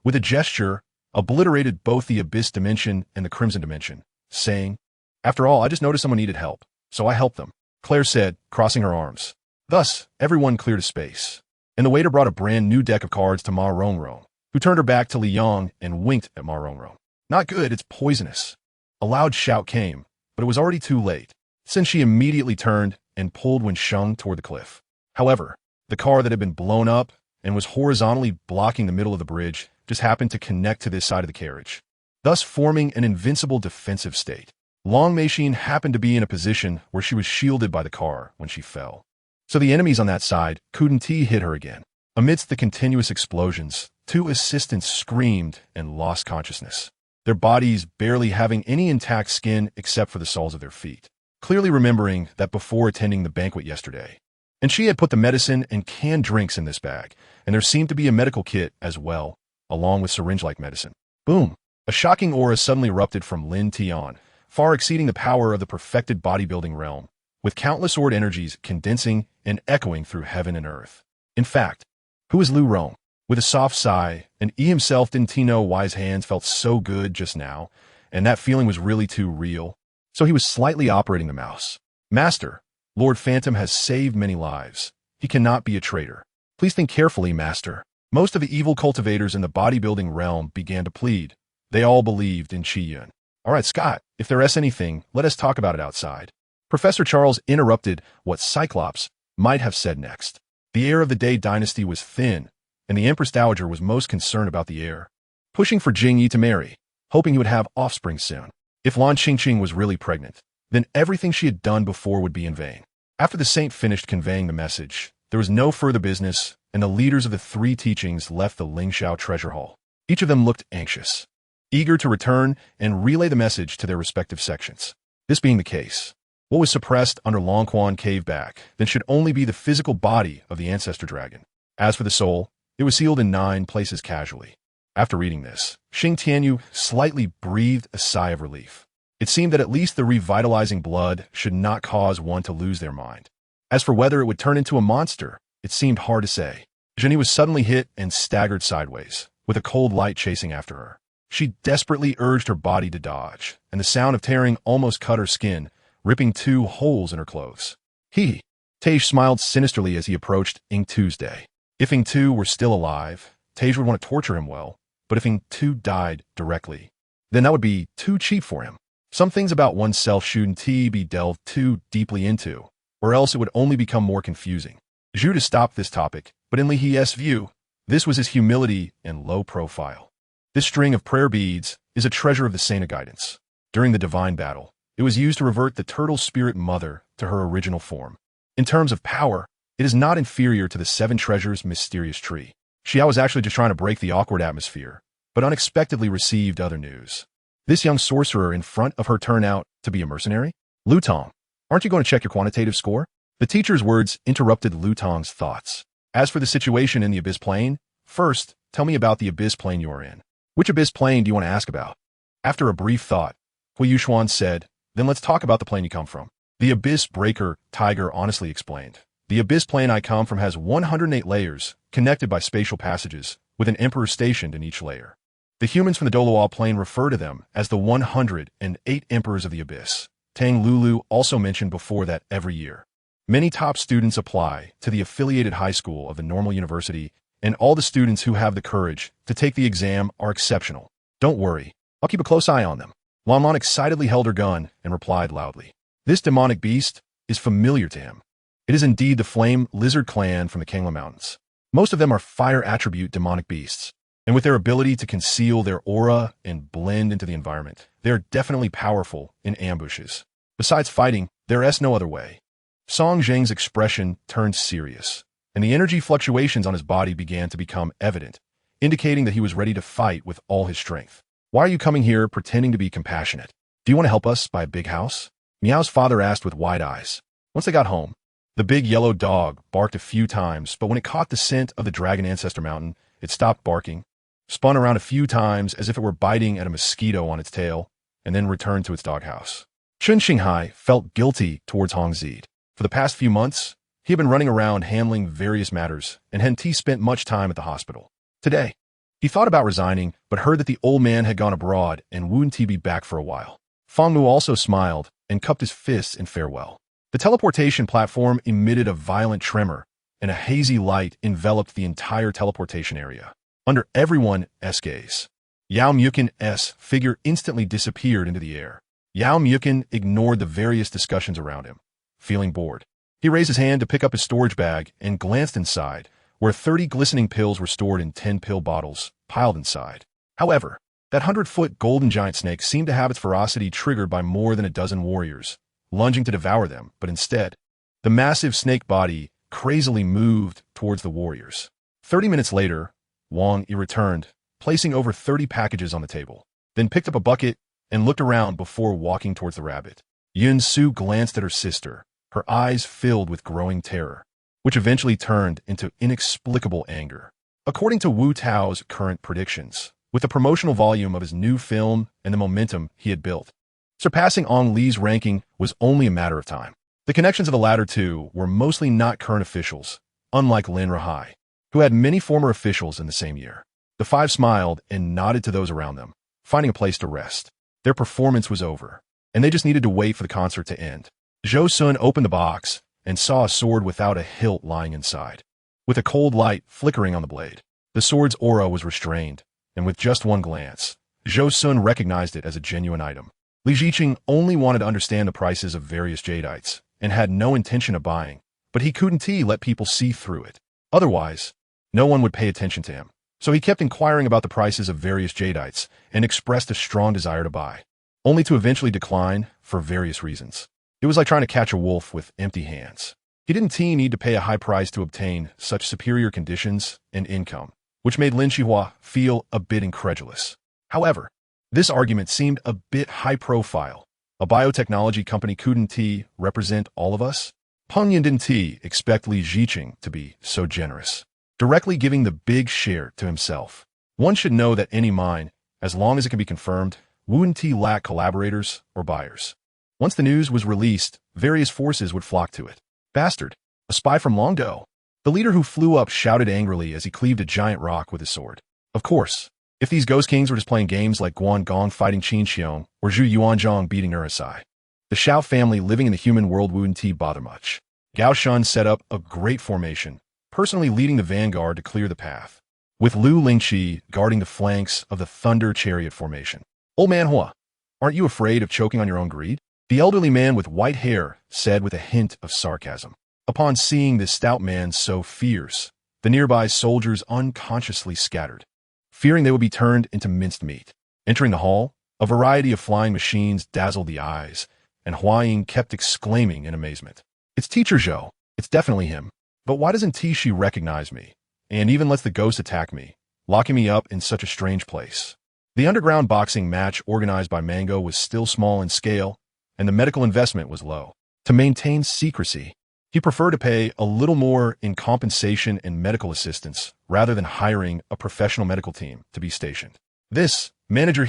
With a gesture, obliterated both the Abyss Dimension and the Crimson Dimension, saying, "After all, I just noticed someone needed help, so I helped them," Claire said, crossing her arms. Thus, everyone cleared a space, and the waiter brought a brand new deck of cards to Ma Rongrong, who turned her back to Li Yang and winked at Ma Rongrong. "Not good, it's poisonous." A loud shout came, but it was already too late, since she immediately turned and pulled Wen Sheng toward the cliff. However, the car that had been blown up and was horizontally blocking the middle of the bridge just happened to connect to this side of the carriage, thus forming an invincible defensive state. Long Mei-Xin happened to be in a position where she was shielded by the car when she fell, so the enemies on that side couldn't hit her again. Amidst the continuous explosions, 2 assistants screamed and lost consciousness. their bodies barely having any intact skin except for the soles of their feet, clearly remembering that before attending the banquet yesterday. And she had put the medicine and canned drinks in this bag, and there seemed to be a medical kit as well, along with syringe-like medicine. Boom! A shocking aura suddenly erupted from Lin Tian, far exceeding the power of the perfected bodybuilding realm, with countless sword energies condensing and echoing through heaven and earth. In fact, who is Lu Rong? With a soft sigh, and he himself didn't know why his hands felt so good just now, and that feeling was really too real. So he was slightly operating the mouse. Master, Lord Phantom has saved many lives. He cannot be a traitor. Please think carefully, Master. Most of the evil cultivators in the bodybuilding realm began to plead. They all believed in Qi Yun. All right, Scott, if there's anything, let us talk about it outside. Professor Charles interrupted what Cyclops might have said next. The heir of the Dai dynasty was thin, and the Empress Dowager was most concerned about the heir, pushing for Jing Yi to marry, hoping he would have offspring soon. If Lan Qingqing was really pregnant, then everything she had done before would be in vain. After the saint finished conveying the message, there was no further business, and the leaders of the three teachings left the Lingxiao treasure hall. Each of them looked anxious, eager to return and relay the message to their respective sections. This being the case, what was suppressed under Longquan cave back then should only be the physical body of the ancestor dragon. As for the soul, it was sealed in 9 places casually. After reading this, Xing Tianyu slightly breathed a sigh of relief. It seemed that at least the revitalizing blood should not cause one to lose their mind. As for whether it would turn into a monster, it seemed hard to say. Jenny was suddenly hit and staggered sideways, with a cold light chasing after her. She desperately urged her body to dodge, and the sound of tearing almost cut her skin, ripping 2 holes in her clothes. Tej smiled sinisterly as he approached Ing Tu's day. If Ing Tu were still alive, Tej would want to torture him well, but if Ing Tu died directly, then that would be too cheap for him. Some things about oneself shouldn't be delved too deeply into, or else it would only become more confusing. Zhu stopped this topic, but in Li He's view, this was his humility and low profile. This string of prayer beads is a treasure of the Saint of Guidance. During the divine battle, it was used to revert the turtle spirit mother to her original form. In terms of power, it is not inferior to the 7 treasures mysterious tree. Xiao was actually just trying to break the awkward atmosphere, but unexpectedly received other news. This young sorcerer in front of her turned out to be a mercenary? Lu Tong, aren't you going to check your quantitative score? The teacher's words interrupted Lu Tong's thoughts. As for the situation in the Abyss Plane, first, tell me about the Abyss Plane you are in. Which Abyss Plane do you want to ask about? After a brief thought, Huo Yuxuan said, then let's talk about the plane you come from. The Abyss Breaker Tiger honestly explained. The Abyss Plane I come from has 108 layers, connected by spatial passages, with an emperor stationed in each layer. The humans from the Douluo plane refer to them as the 108 Emperors of the Abyss. Tang Lulu also mentioned before that every year, many top students apply to the affiliated high school of the normal university, and all the students who have the courage to take the exam are exceptional. Don't worry, I'll keep a close eye on them. Lanlan excitedly held her gun and replied loudly. This demonic beast is familiar to him. It is indeed the Flame Lizard clan from the Kangla Mountains. Most of them are fire attribute demonic beasts, and with their ability to conceal their aura and blend into the environment, they are definitely powerful in ambushes. Besides fighting, there is no other way. Song Zheng's expression turned serious, and the energy fluctuations on his body began to become evident, indicating that he was ready to fight with all his strength. Why are you coming here pretending to be compassionate? Do you want to help us buy a big house? Meow's father asked with wide eyes. Once they got home, the big yellow dog barked a few times, but when it caught the scent of the Dragon Ancestor Mountain, it stopped barking, spun around a few times as if it were biting at a mosquito on its tail, and then returned to its doghouse. Chun Xinghai felt guilty towards Hong Zid. For the past few months, he had been running around handling various matters, and hadn't spent much time at the hospital. Today, he thought about resigning, but heard that the old man had gone abroad and wouldn't be back for a while. Fang Mu also smiled and cupped his fists in farewell. The teleportation platform emitted a violent tremor, and a hazy light enveloped the entire teleportation area. Under everyone's gaze, Yao Mukin's figure instantly disappeared into the air. Yao Mukin ignored the various discussions around him, feeling bored. He raised his hand to pick up his storage bag and glanced inside, where 30 glistening pills were stored in 10-pill bottles, piled inside. However, that 100-foot golden giant snake seemed to have its ferocity triggered by more than a dozen warriors, lunging to devour them, but instead, the massive snake body crazily moved towards the warriors. 30 minutes later, Wang Yi returned, placing over 30 packages on the table. then picked up a bucket and looked around before walking towards the rabbit. Yun Su glanced at her sister, her eyes filled with growing terror, which eventually turned into inexplicable anger. According to Wu Tao's current predictions, with the promotional volume of his new film and the momentum he had built, surpassing Ong Li's ranking was only a matter of time. The connections of the latter two were mostly not current officials, unlike Lin Rahai, who had many former officials in the same year. The five smiled and nodded to those around them, finding a place to rest. Their performance was over, and they just needed to wait for the concert to end. Zhou Sun opened the box and saw a sword without a hilt lying inside, with a cold light flickering on the blade. The sword's aura was restrained, and with just one glance, Zhou Sun recognized it as a genuine item. Li Ziqing only wanted to understand the prices of various jadeites, and had no intention of buying, but he couldn't let people see through it. Otherwise, no one would pay attention to him. So he kept inquiring about the prices of various jadeites and expressed a strong desire to buy, only to eventually decline for various reasons. It was like trying to catch a wolf with empty hands. He didn't need to pay a high price to obtain such superior conditions and income, which made Lin Xihua feel a bit incredulous. However, this argument seemed a bit high profile. A biotechnology company couldn't represent all of us? Peng Yin didn't expect Li Ziqing to be so generous, directly giving the big share to himself. One should know that any mine, as long as it can be confirmed, wouldn't lack collaborators or buyers. Once the news was released, various forces would flock to it. Bastard! A spy from Longdo! The leader who flew up shouted angrily as he cleaved a giant rock with his sword. Of course, if these ghost kings were just playing games like Guan Gong fighting Qin Xiong or Zhu Yuanzhong beating Urusai, the Xiao family living in the human world wouldn't bother much. Gao Shun set up a great formation, personally leading the vanguard to clear the path, with Lu Lingqi guarding the flanks of the Thunder Chariot formation. Old man Hua, aren't you afraid of choking on your own greed? The elderly man with white hair said with a hint of sarcasm. Upon seeing this stout man so fierce, the nearby soldiers unconsciously scattered, fearing they would be turned into minced meat. Entering the hall, a variety of flying machines dazzled the eyes, and Hua Ying kept exclaiming in amazement. It's Teacher Zhou. It's definitely him. But why doesn't Tishi recognize me, and even lets the ghost attack me, locking me up in such a strange place? The underground boxing match organized by Mango was still small in scale, and the medical investment was low. To maintain secrecy, he preferred to pay a little more in compensation and medical assistance rather than hiring a professional medical team to be stationed. This, manager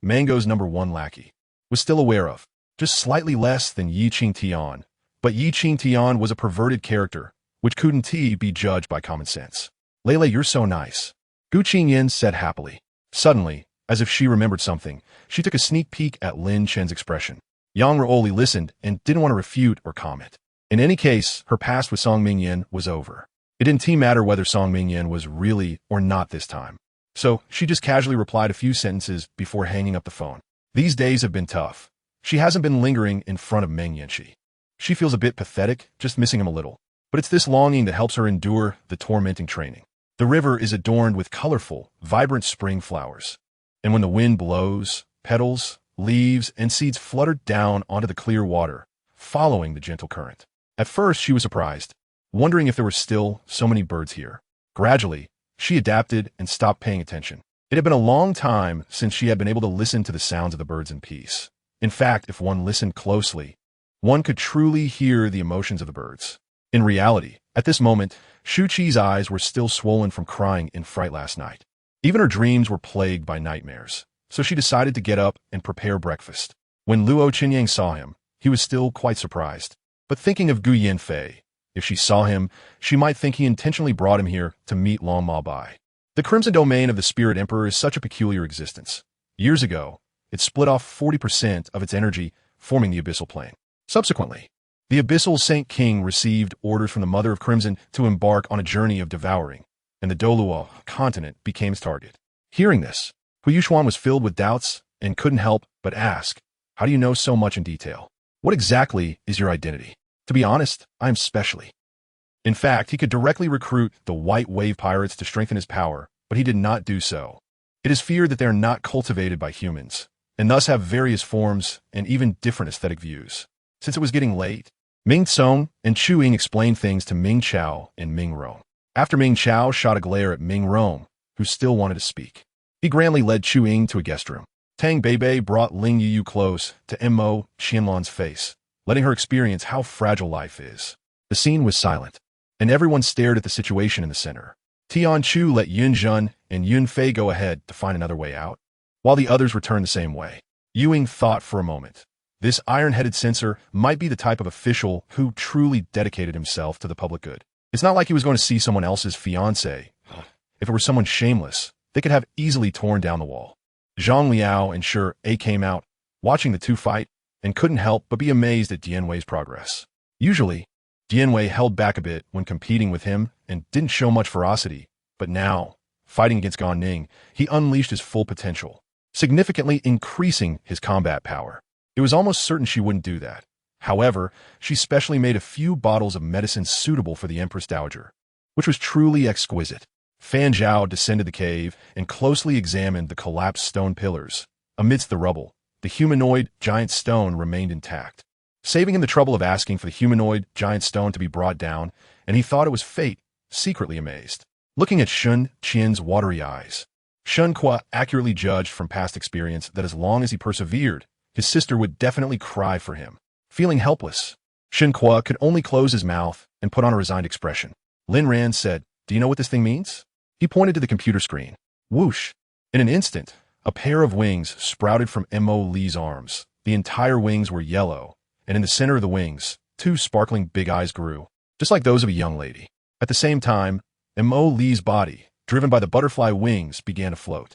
Mango's #1 lackey, was still aware of, just slightly less than Yi Qing Tian, but Yi Qing Tian was a perverted character, which couldn't be judged by common sense. Lele, you're so nice, Gu Qingyin said happily. Suddenly, as if she remembered something, she took a sneak peek at Lin Chen's expression. Yang Ruoli listened and didn't want to refute or comment. In any case, her past with Song Mingyan was over. It didn't matter whether Song Mingyan was really or not this time. So, she just casually replied a few sentences before hanging up the phone. These days have been tough. She hasn't been lingering in front of Meng Yanxi. She feels a bit pathetic, just missing him a little. But it's this longing that helps her endure the tormenting training. The river is adorned with colorful, vibrant spring flowers. And when the wind blows, petals, leaves, and seeds fluttered down onto the clear water, following the gentle current. At first, she was surprised, wondering if there were still so many birds here. Gradually, she adapted and stopped paying attention. It had been a long time since she had been able to listen to the sounds of the birds in peace. In fact, if one listened closely, one could truly hear the emotions of the birds. In reality, at this moment, Shu Qi's eyes were still swollen from crying in fright last night. Even her dreams were plagued by nightmares, so she decided to get up and prepare breakfast. When Luo Qinyang saw him, he was still quite surprised. But thinking of Gu Yanfei, if she saw him, she might think he intentionally brought him here to meet Long Ma Bai. The Crimson Domain of the Spirit Emperor is such a peculiar existence. Years ago, it split off 40% of its energy, forming the Abyssal Plane. Subsequently, the Abyssal Saint King received orders from the Mother of Crimson to embark on a journey of devouring, and the Douluo continent became its target. Hearing this, Huo Yuxuan was filled with doubts and couldn't help but ask, how do you know so much in detail? What exactly is your identity? To be honest, I am specially. In fact, he could directly recruit the White Wave Pirates to strengthen his power, but he did not do so. It is feared that they are not cultivated by humans, and thus have various forms and even different aesthetic views. Since it was getting late, Ming Song and Chu Ying explained things to Ming Chao and Ming Rome. After Ming Chao shot a glare at Ming Rome, who still wanted to speak, he grandly led Chu Ying to a guest room. Tang Beibei brought Ling Yu close to Mo Qianlon's face, letting her experience how fragile life is. The scene was silent, and everyone stared at the situation in the center. Tian Chu let Yun Zhen and Yun Fei go ahead to find another way out, while the others returned the same way. Ewing thought for a moment. This iron-headed censor might be the type of official who truly dedicated himself to the public good. It's not like he was going to see someone else's fiancée. If it were someone shameless, they could have easily torn down the wall. Zhang Liao and Sure A came out, watching the two fight, and couldn't help but be amazed at Dianwei's progress. Usually, Dianwei held back a bit when competing with him and didn't show much ferocity, but now, fighting against Gan Ning, he unleashed his full potential, significantly increasing his combat power. It was almost certain she wouldn't do that. However, she specially made a few bottles of medicine suitable for the Empress Dowager, which was truly exquisite. Fan Zhao descended the cave and closely examined the collapsed stone pillars. Amidst the rubble, the humanoid giant stone remained intact, saving him the trouble of asking for the humanoid giant stone to be brought down, and he thought it was fate, secretly amazed. Looking at Shun Qian's watery eyes, Shun Qua accurately judged from past experience that as long as he persevered, his sister would definitely cry for him. Feeling helpless, Shun Qua could only close his mouth and put on a resigned expression. Lin Ran said, "Do you know what this thing means?" He pointed to the computer screen. Whoosh! In an instant, a pair of wings sprouted from Mo Li's arms. The entire wings were yellow, and in the center of the wings, two sparkling big eyes grew, just like those of a young lady. At the same time, Mo Li's body, driven by the butterfly wings, began to float.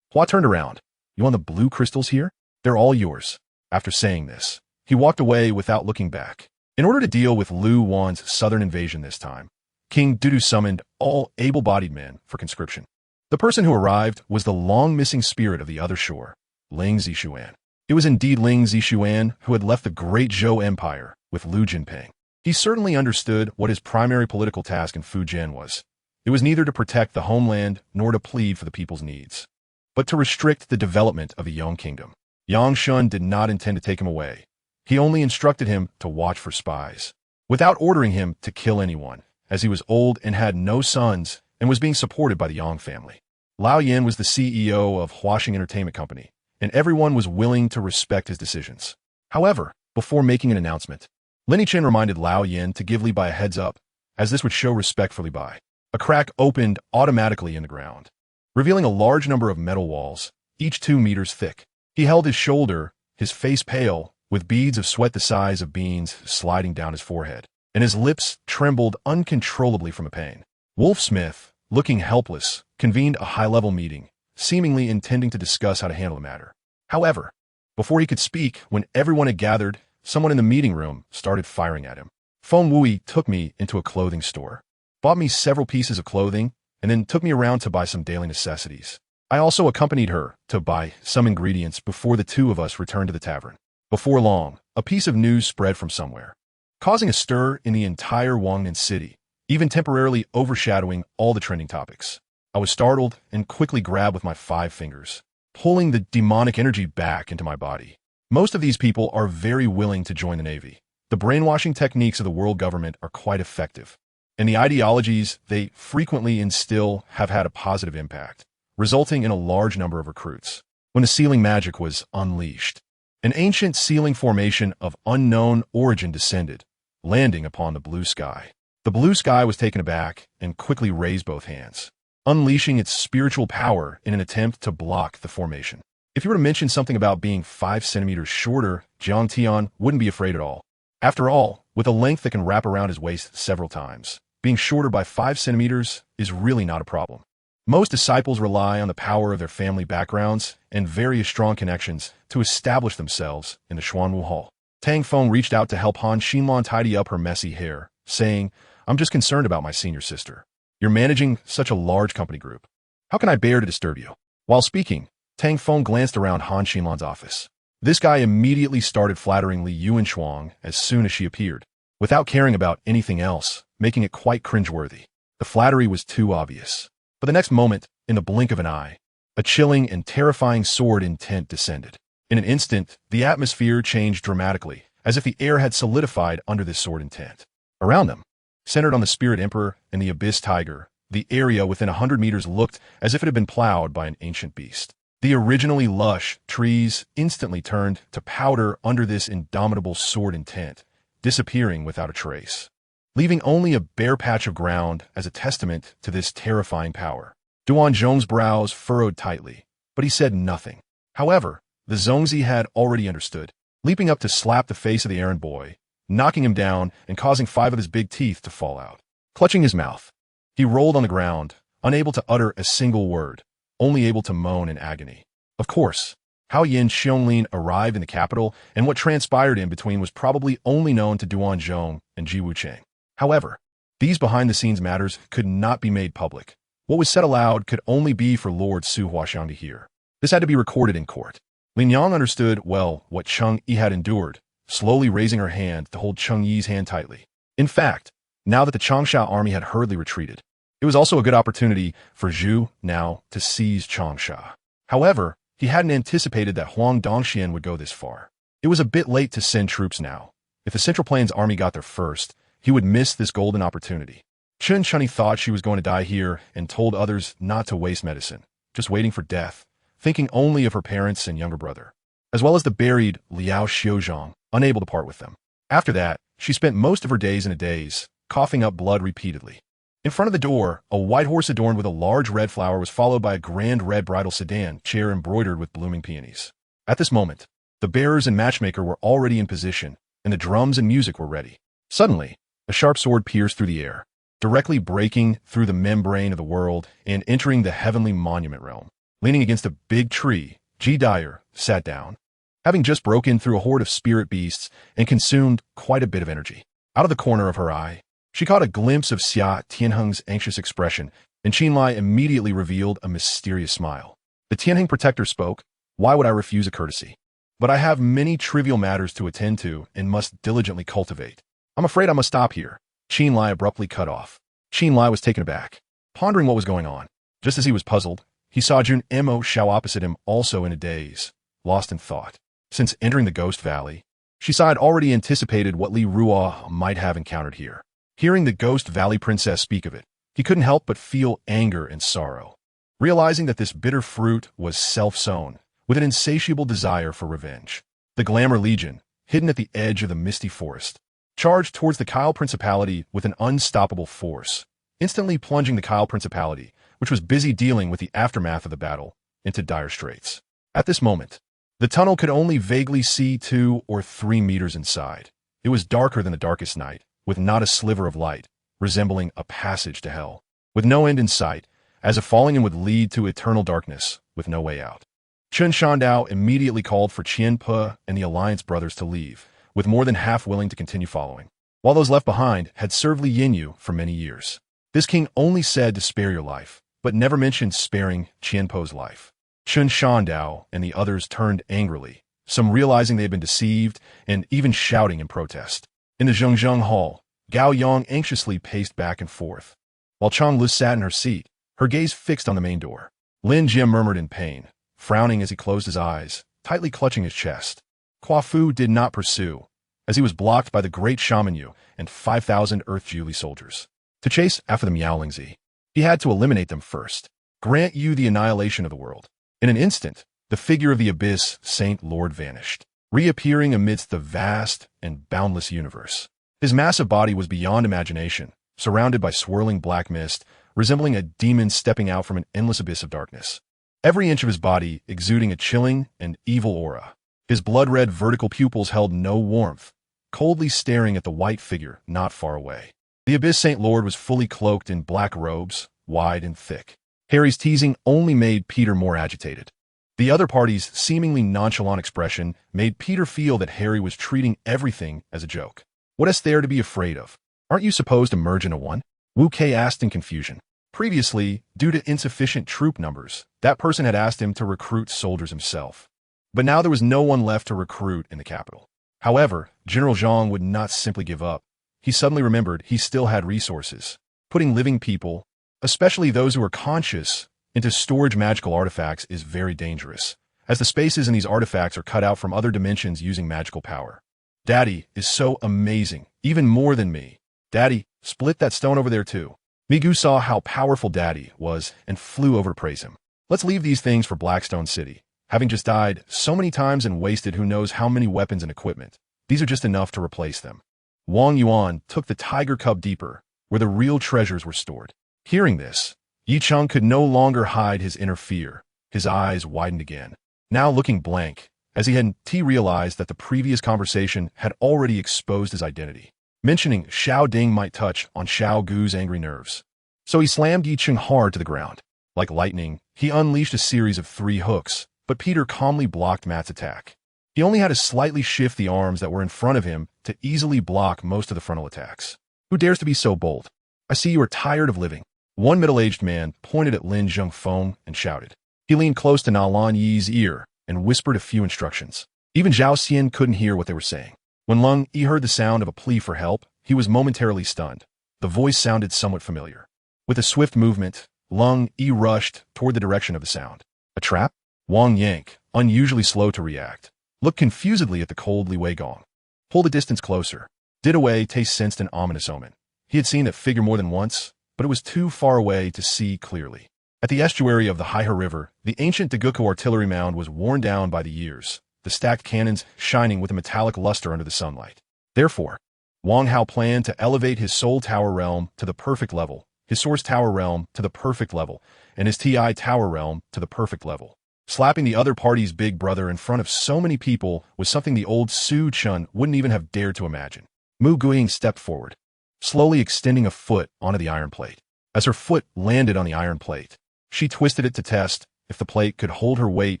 Hua turned around. "You want the blue crystals here? They're all yours." After saying this, he walked away without looking back. In order to deal with Lu Wan's southern invasion this time, King Dudu summoned all able-bodied men for conscription. The person who arrived was the long-missing spirit of the other shore, Ling Zixuan. It was indeed Ling Zixuan who had left the great Zhou Empire with Lu Jinping. He certainly understood what his primary political task in Fujian was. It was neither to protect the homeland nor to plead for the people's needs, but to restrict the development of the Yang Kingdom. Yang Shun did not intend to take him away. He only instructed him to watch for spies, without ordering him to kill anyone, as he was old and had no sons and was being supported by the Yang family. Lao Yin was the CEO of Huaxing Entertainment Company, and everyone was willing to respect his decisions. However, before making an announcement, Lin Chen reminded Lao Yin to give Li Bai a heads up, as this would show respect for Li Bai. A crack opened automatically in the ground, revealing a large number of metal walls, each 2 meters thick. He held his shoulder, his face pale, with beads of sweat the size of beans sliding down his forehead, and his lips trembled uncontrollably from the pain. Wolf Smith, looking helpless, convened a high-level meeting, seemingly intending to discuss how to handle the matter. However, before he could speak, when everyone had gathered, someone in the meeting room started firing at him. Feng Wui took me into a clothing store, bought me several pieces of clothing, and then took me around to buy some daily necessities. I also accompanied her to buy some ingredients before the two of us returned to the tavern. Before long, a piece of news spread from somewhere, causing a stir in the entire Wangnan city, even temporarily overshadowing all the trending topics. I was startled and quickly grabbed with my 5 fingers, pulling the demonic energy back into my body. Most of these people are very willing to join the Navy. The brainwashing techniques of the world government are quite effective, and the ideologies they frequently instill have had a positive impact, resulting in a large number of recruits. When the sealing magic was unleashed, an ancient sealing formation of unknown origin descended, landing upon the blue sky. The blue sky was taken aback and quickly raised both hands, unleashing its spiritual power in an attempt to block the formation. If you were to mention something about being 5 centimeters shorter, Jiang Tian wouldn't be afraid at all. After all, with a length that can wrap around his waist several times, being shorter by 5 centimeters is really not a problem. Most disciples rely on the power of their family backgrounds and various strong connections to establish themselves in the Xuanwu Hall. Tang Feng reached out to help Han Xinlan tidy up her messy hair, saying, "I'm just concerned about my senior sister. You're managing such a large company group. How can I bear to disturb you?" While speaking, Tang Feng glanced around Han Xinlan's office. This guy immediately started flattering Li Yuanshuang as soon as she appeared, without caring about anything else, making it quite cringeworthy. The flattery was too obvious. But the next moment, in the blink of an eye, a chilling and terrifying sword intent descended. In an instant, the atmosphere changed dramatically, as if the air had solidified under this sword intent. Around them, centered on the Spirit Emperor and the Abyss Tiger, the area within 100 meters looked as if it had been plowed by an ancient beast. The originally lush trees instantly turned to powder under this indomitable sword intent, disappearing without a trace, leaving only a bare patch of ground as a testament to this terrifying power. Duan Zhong's brows furrowed tightly, but he said nothing. However, the Zongzi had already understood, leaping up to slap the face of the errand boy, knocking him down and causing 5 of his big teeth to fall out. Clutching his mouth, he rolled on the ground, unable to utter a single word, only able to moan in agony. Of course, how Yin Xiongling arrived in the capital and what transpired in between was probably only known to Duan Zhong and Ji Wucheng. However, these behind-the-scenes matters could not be made public. What was said aloud could only be for Lord Su Huaxiang to hear. This had to be recorded in court. Lin Yang understood well what Cheng Yi had endured, slowly raising her hand to hold Cheng Yi's hand tightly. In fact, now that the Changsha army had hurriedly retreated, it was also a good opportunity for Zhu now to seize Changsha. However, he hadn't anticipated that Huang Dongxian would go this far. It was a bit late to send troops now. If the Central Plains army got there first, he would miss this golden opportunity. Chen Chunny thought she was going to die here and told others not to waste medicine, just waiting for death, thinking only of her parents and younger brother, as well as the buried Liao Xiuzhang, unable to part with them. After that, she spent most of her days in a daze, coughing up blood repeatedly. In front of the door, a white horse adorned with a large red flower was followed by a grand red bridal sedan chair embroidered with blooming peonies. At this moment, the bearers and matchmaker were already in position, and the drums and music were ready. Suddenly, a sharp sword pierced through the air, directly breaking through the membrane of the world and entering the heavenly monument realm. Leaning against a big tree, Ji Dyer sat down, having just broken through a horde of spirit beasts and consumed quite a bit of energy. Out of the corner of her eye, she caught a glimpse of Xia Tianheng's anxious expression, and Qinlai immediately revealed a mysterious smile. The Tianheng protector spoke, "Why would I refuse a courtesy? But I have many trivial matters to attend to and must diligently cultivate. I'm afraid I must stop here." Qinlai abruptly cut off. Qinlai was taken aback, pondering what was going on. Just as he was puzzled, he saw Jun Mo Shao opposite him, also in a daze, lost in thought. Since entering the Ghost Valley, she saw had already anticipated what Li Ruo might have encountered here. Hearing the Ghost Valley princess speak of it, he couldn't help but feel anger and sorrow, realizing that this bitter fruit was self-sown, with an insatiable desire for revenge. The Glamour Legion, hidden at the edge of the misty forest, charged towards the Kyle Principality with an unstoppable force, instantly plunging the Kyle Principality, which was busy dealing with the aftermath of the battle, into dire straits. At this moment, the tunnel could only vaguely see 2 or 3 meters inside. It was darker than the darkest night, with not a sliver of light, resembling a passage to hell, with no end in sight, as if falling in would lead to eternal darkness, with no way out. Chen Shandao immediately called for Qian Pe and the Alliance brothers to leave, with more than half willing to continue following, while those left behind had served Li Yinyu for many years. This king only said to spare your life, but never mentioned sparing Qian Pe's life. Chen Shandao and the others turned angrily, some realizing they had been deceived and even shouting in protest. In the Zhengzheng Hall, Gao Yang anxiously paced back and forth, while Chang Lu sat in her seat, her gaze fixed on the main door. Lin Jie murmured in pain, frowning as he closed his eyes, tightly clutching his chest. Kua Fu did not pursue, as he was blocked by the great Shaman Yu and 5,000 Earth Julie soldiers. To chase after the Miaolingzi, he had to eliminate them first, grant you the annihilation of the world. In an instant, the figure of the Abyss Saint Lord vanished, reappearing amidst the vast and boundless universe. His massive body was beyond imagination, surrounded by swirling black mist, resembling a demon stepping out from an endless abyss of darkness. Every inch of his body exuding a chilling and evil aura. His blood-red vertical pupils held no warmth, coldly staring at the white figure not far away. The Abyss Saint Lord was fully cloaked in black robes, wide and thick. Harry's teasing only made Peter more agitated. The other party's seemingly nonchalant expression made Peter feel that Harry was treating everything as a joke. What is there to be afraid of? Aren't you supposed to merge into one? Wu Kei asked in confusion. Previously, due to insufficient troop numbers, that person had asked him to recruit soldiers himself. But now there was no one left to recruit in the capital. However, General Zhang would not simply give up. He suddenly remembered he still had resources. Putting living people, especially those who are conscious, into storage magical artifacts is very dangerous, as the spaces in these artifacts are cut out from other dimensions using magical power. Daddy is so amazing, even more than me. Daddy, split that stone over there too. Migu saw how powerful Daddy was and flew over to praise him. Let's leave these things for Blackstone City. Having just died so many times and wasted who knows how many weapons and equipment, these are just enough to replace them. Wang Yuan took the tiger cub deeper, where the real treasures were stored. Hearing this, Yi Cheng could no longer hide his inner fear. His eyes widened again, now looking blank, as he had realized that the previous conversation had already exposed his identity. Mentioning Xiao Ding might touch on Xiao Gu's angry nerves. So he slammed Yi Cheng hard to the ground. Like lightning, he unleashed a series of 3 hooks, but Peter calmly blocked Matt's attack. He only had to slightly shift the arms that were in front of him to easily block most of the frontal attacks. Who dares to be so bold? I see you are tired of living. One middle-aged man pointed at Lin Zhengfeng and shouted. He leaned close to Na Lan Yi's ear and whispered a few instructions. Even Zhao Xian couldn't hear what they were saying. When Lung Yi heard the sound of a plea for help, he was momentarily stunned. The voice sounded somewhat familiar. With a swift movement, Lung Yi rushed toward the direction of the sound. A trap? Wang Yank, unusually slow to react, looked confusedly at the cold Li Wei Gong. Pull the distance closer. Didawei Taste sensed an ominous omen. He had seen that figure more than once, but it was too far away to see clearly. At the estuary of the Heir River, the ancient Daguku artillery mound was worn down by the years, the stacked cannons shining with a metallic luster under the sunlight. Therefore, Wang Hao planned to elevate his Soul Tower realm to the perfect level, his Source Tower realm to the perfect level, and his TI Tower realm to the perfect level. Slapping the other party's big brother in front of so many people was something the old Su Chun wouldn't even have dared to imagine. Mu Guiying stepped forward, slowly extending a foot onto the iron plate. As her foot landed on the iron plate, she twisted it to test if the plate could hold her weight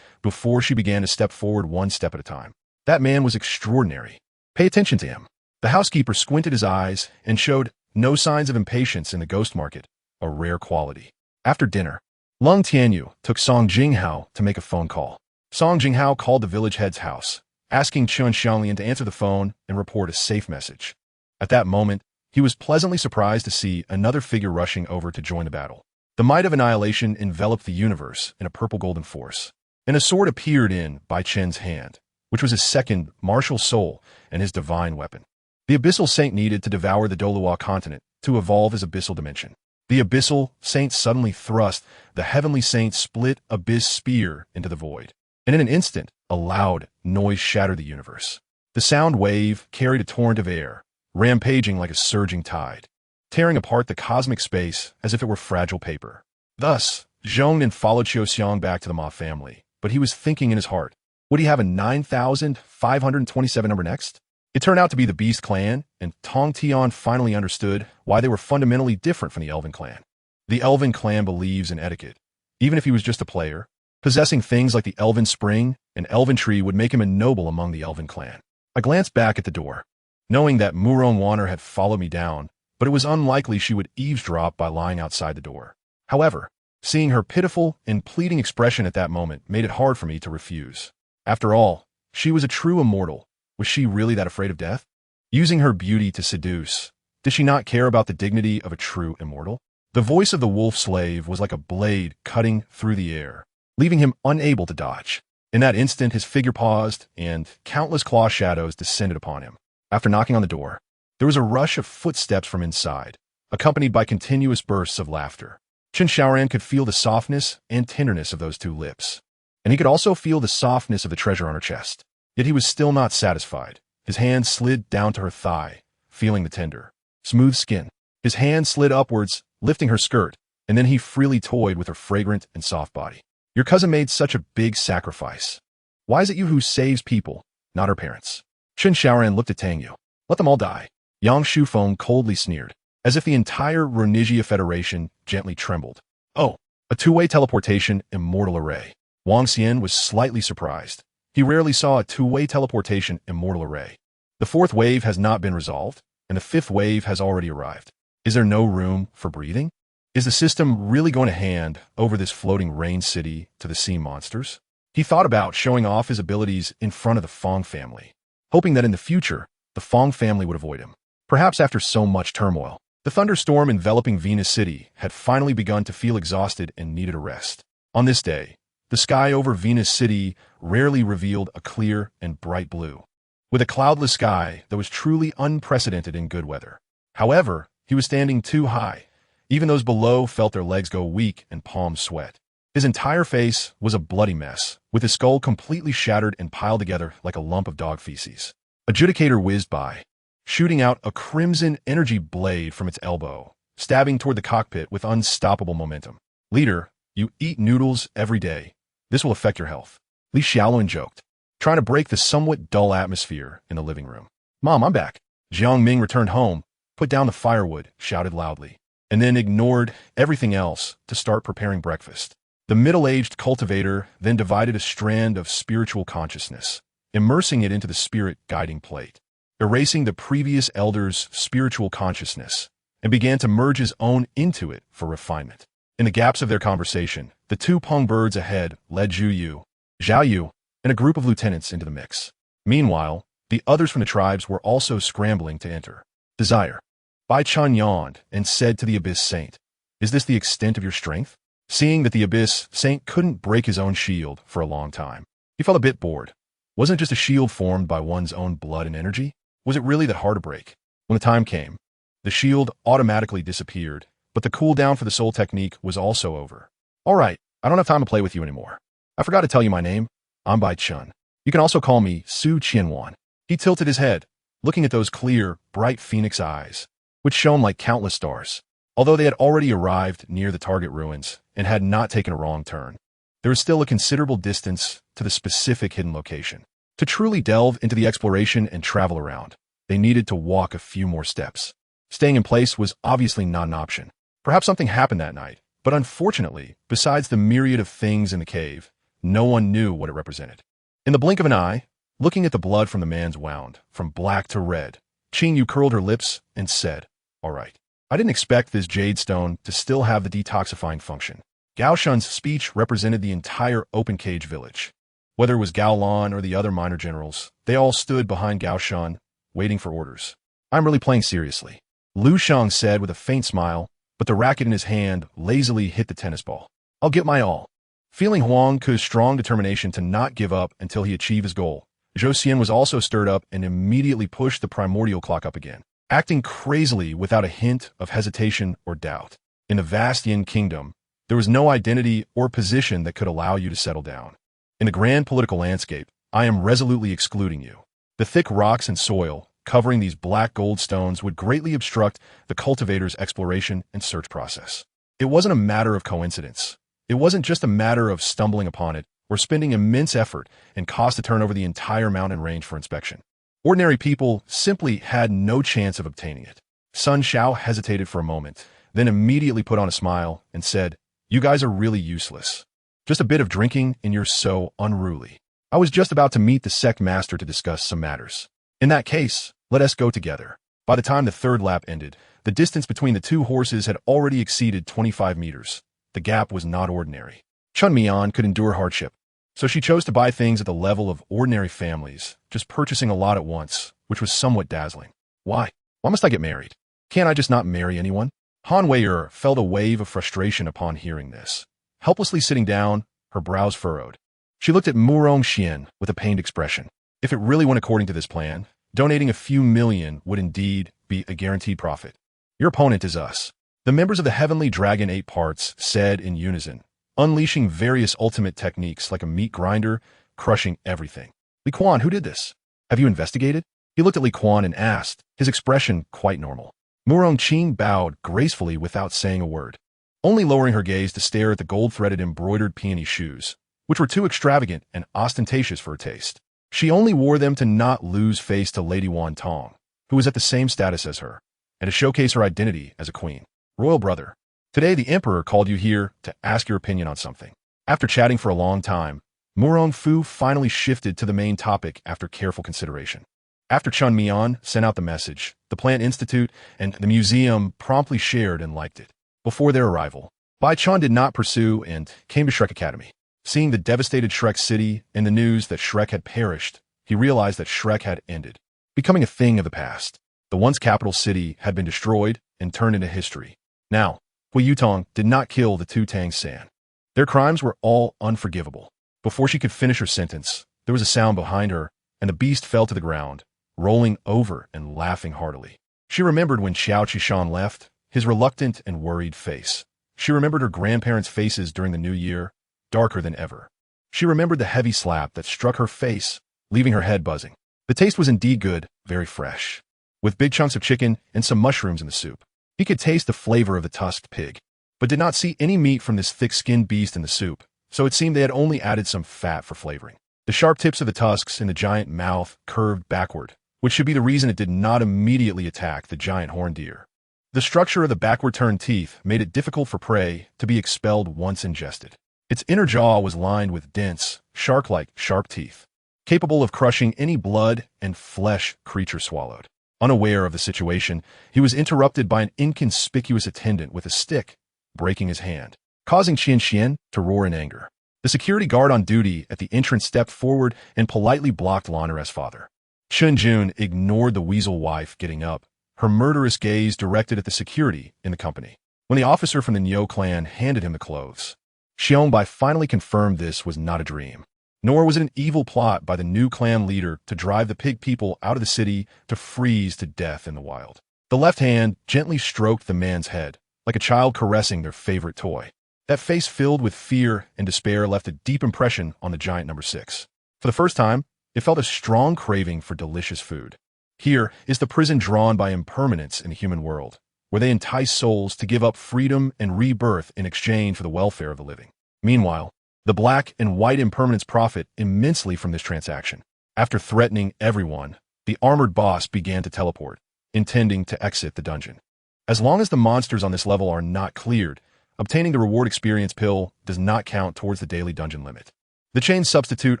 before she began to step forward one step at a time. That man was extraordinary. Pay attention to him. The housekeeper squinted his eyes and showed no signs of impatience in the ghost market, a rare quality. After dinner, Lung Tianyu took Song Jinghao to make a phone call. Song Jinghao called the village head's house, asking Chun Xianglian to answer the phone and report a safe message. At that moment, he was pleasantly surprised to see another figure rushing over to join the battle. The might of annihilation enveloped the universe in a purple-golden force, and a sword appeared in Bai Chen's hand, which was his second martial soul and his divine weapon. The Abyssal Saint needed to devour the Douluo continent to evolve his Abyssal dimension. The Abyssal Saint suddenly thrust the Heavenly Saint's split abyss spear into the void, and in an instant, a loud noise shattered the universe. The sound wave carried a torrent of air, rampaging like a surging tide, tearing apart the cosmic space as if it were fragile paper. Thus, Zhongnan followed Xiaoxiang back to the Ma family, but he was thinking in his heart, would he have a 9,527 number next? It turned out to be the Beast clan, and Tong Tian finally understood why they were fundamentally different from the Elven clan. The Elven clan believes in etiquette. Even if he was just a player, possessing things like the Elven Spring and Elven Tree would make him a noble among the Elven clan. I glanced back at the door, knowing that Muron Wanner had followed me down, but it was unlikely she would eavesdrop by lying outside the door. However, seeing her pitiful and pleading expression at that moment made it hard for me to refuse. After all, she was a true immortal. Was she really that afraid of death? Using her beauty to seduce, did she not care about the dignity of a true immortal? The voice of the wolf slave was like a blade cutting through the air, leaving him unable to dodge. In that instant, his figure paused, and countless claw shadows descended upon him. After knocking on the door, there was a rush of footsteps from inside, accompanied by continuous bursts of laughter. Chen Xiaoran could feel the softness and tenderness of those two lips, and he could also feel the softness of the treasure on her chest. Yet he was still not satisfied. His hand slid down to her thigh, feeling the tender, smooth skin. His hand slid upwards, lifting her skirt, and then he freely toyed with her fragrant and soft body. Your cousin made such a big sacrifice. Why is it you who saves people, not her parents? Chen Xiaoran looked at Tang Yu. Let them all die. Yang Shufeng coldly sneered, as if the entire Ronigia Federation gently trembled. Oh, a two-way teleportation immortal array. Wang Xian was slightly surprised. He rarely saw a two-way teleportation immortal array. The fourth wave has not been resolved, and the fifth wave has already arrived. Is there no room for breathing? Is the system really going to hand over this floating rain city to the sea monsters? He thought about showing off his abilities in front of the Fong family, hoping that in the future, the Fong family would avoid him. Perhaps after so much turmoil, the thunderstorm enveloping Venus City had finally begun to feel exhausted and needed a rest. On this day, the sky over Venus City rarely revealed a clear and bright blue, with a cloudless sky that was truly unprecedented in good weather. However, he was standing too high. Even those below felt their legs go weak and palms sweat. His entire face was a bloody mess, with his skull completely shattered and piled together like a lump of dog feces. Adjudicator whizzed by, shooting out a crimson energy blade from its elbow, stabbing toward the cockpit with unstoppable momentum. Leader, you eat noodles every day. This will affect your health. Li Xiaolun joked, trying to break the somewhat dull atmosphere in the living room. Mom, I'm back. Jiang Ming returned home, put down the firewood, shouted loudly, and then ignored everything else to start preparing breakfast. The middle-aged cultivator then divided a strand of spiritual consciousness, immersing it into the spirit guiding plate, erasing the previous elder's spiritual consciousness, and began to merge his own into it for refinement. In the gaps of their conversation, the two Peng birds ahead led Zhu Yu, Zhao Yu, and a group of lieutenants into the mix. Meanwhile, the others from the tribes were also scrambling to enter. Desire. Bai Chun yawned and said to the Abyss Saint, "Is this the extent of your strength?" Seeing that the Abyss Saint couldn't break his own shield for a long time, he felt a bit bored. Wasn't it just a shield formed by one's own blood and energy? Was it really that hard to break? When the time came, the shield automatically disappeared, but the cooldown for the soul technique was also over. All right, I don't have time to play with you anymore. I forgot to tell you my name. I'm Bai Chun. You can also call me Su Qianwan. He tilted his head, looking at those clear, bright phoenix eyes, which shone like countless stars. Although they had already arrived near the target ruins and had not taken a wrong turn, there was still a considerable distance to the specific hidden location. To truly delve into the exploration and travel around, they needed to walk a few more steps. Staying in place was obviously not an option. Perhaps something happened that night, but unfortunately, besides the myriad of things in the cave, no one knew what it represented. In the blink of an eye, looking at the blood from the man's wound, from black to red, Qing Yu curled her lips and said, "All right. I didn't expect this jade stone to still have the detoxifying function." Gao Shun's speech represented the entire open cage village. Whether it was Gao Lan or the other minor generals, they all stood behind Gao Shun, waiting for orders. "I'm really playing seriously," Lu Shang said with a faint smile, but the racket in his hand lazily hit the tennis ball. "I'll get my all." Feeling Huang Ke's strong determination to not give up until he achieved his goal, Zhou Xian was also stirred up and immediately pushed the primordial clock up again, acting crazily without a hint of hesitation or doubt. In the vast Yin kingdom, there was no identity or position that could allow you to settle down. In the grand political landscape, I am resolutely excluding you. The thick rocks and soil covering these black gold stones would greatly obstruct the cultivator's exploration and search process. It wasn't a matter of coincidence. It wasn't just a matter of stumbling upon it or spending immense effort and cost to turn over the entire mountain range for inspection. Ordinary people simply had no chance of obtaining it. Sun Xiao hesitated for a moment, then immediately put on a smile and said, "You guys are really useless. Just a bit of drinking and you're so unruly. I was just about to meet the sect master to discuss some matters. In that case, let us go together." By the time the third lap ended, the distance between the two horses had already exceeded 25 meters. The gap was not ordinary. Chun Mian could endure hardship, so she chose to buy things at the level of ordinary families, just purchasing a lot at once, which was somewhat dazzling. Why? Why must I get married? Can't I just not marry anyone? Han Wei'er felt a wave of frustration upon hearing this. Helplessly sitting down, her brows furrowed. She looked at Murong Xian with a pained expression. If it really went according to this plan, donating a few million would indeed be a guaranteed profit. "Your opponent is us," the members of the Heavenly Dragon 8 Parts said in unison, unleashing various ultimate techniques like a meat grinder, crushing everything. "Li Quan, who did this? Have you investigated?" He looked at Li Quan and asked, his expression quite normal. Murong Qing bowed gracefully without saying a word, only lowering her gaze to stare at the gold-threaded embroidered peony shoes, which were too extravagant and ostentatious for her taste. She only wore them to not lose face to Lady Wan Tong, who was at the same status as her, and to showcase her identity as a queen. "Royal brother, today the Emperor called you here to ask your opinion on something." After chatting for a long time, Murong Fu finally shifted to the main topic after careful consideration. After Chun Mian sent out the message, the Plant Institute and the museum promptly shared and liked it. Before their arrival, Bai Chun did not pursue and came to Shrek Academy. Seeing the devastated Shrek city and the news that Shrek had perished, he realized that Shrek had ended, becoming a thing of the past. The once capital city had been destroyed and turned into history. Now, Huo Yuhao did not kill the two Tang San. Their crimes were all unforgivable. Before she could finish her sentence, there was a sound behind her, and the beast fell to the ground, rolling over and laughing heartily. She remembered when Xiao Qishan left, his reluctant and worried face. She remembered her grandparents' faces during the new year, darker than ever. She remembered the heavy slap that struck her face, leaving her head buzzing. The taste was indeed good, very fresh, with big chunks of chicken and some mushrooms in the soup. He could taste the flavor of the tusked pig, but did not see any meat from this thick-skinned beast in the soup, so it seemed they had only added some fat for flavoring. The sharp tips of the tusks in the giant mouth curved backward, which should be the reason it did not immediately attack the giant horned deer. The structure of the backward-turned teeth made it difficult for prey to be expelled once ingested. Its inner jaw was lined with dense, shark-like sharp teeth, capable of crushing any blood and flesh creature swallowed. Unaware of the situation, he was interrupted by an inconspicuous attendant with a stick, breaking his hand, causing Qian to roar in anger. The security guard on duty at the entrance stepped forward and politely blocked Lanner's father. Chun Jun ignored the weasel wife getting up, her murderous gaze directed at the security in the company. When the officer from the Nyo clan handed him the clothes, Xiongbai finally confirmed this was not a dream, nor was it an evil plot by the new clan leader to drive the pig people out of the city to freeze to death in the wild. The left hand gently stroked the man's head, like a child caressing their favorite toy. That face filled with fear and despair left a deep impression on the giant number 6. For the first time, it felt a strong craving for delicious food. Here is the prison drawn by impermanence in the human world, where they entice souls to give up freedom and rebirth in exchange for the welfare of the living. Meanwhile, the black and white impermanence profit immensely from this transaction. After threatening everyone, the armored boss began to teleport, intending to exit the dungeon. As long as the monsters on this level are not cleared, obtaining the reward experience pill does not count towards the daily dungeon limit. The chain substitute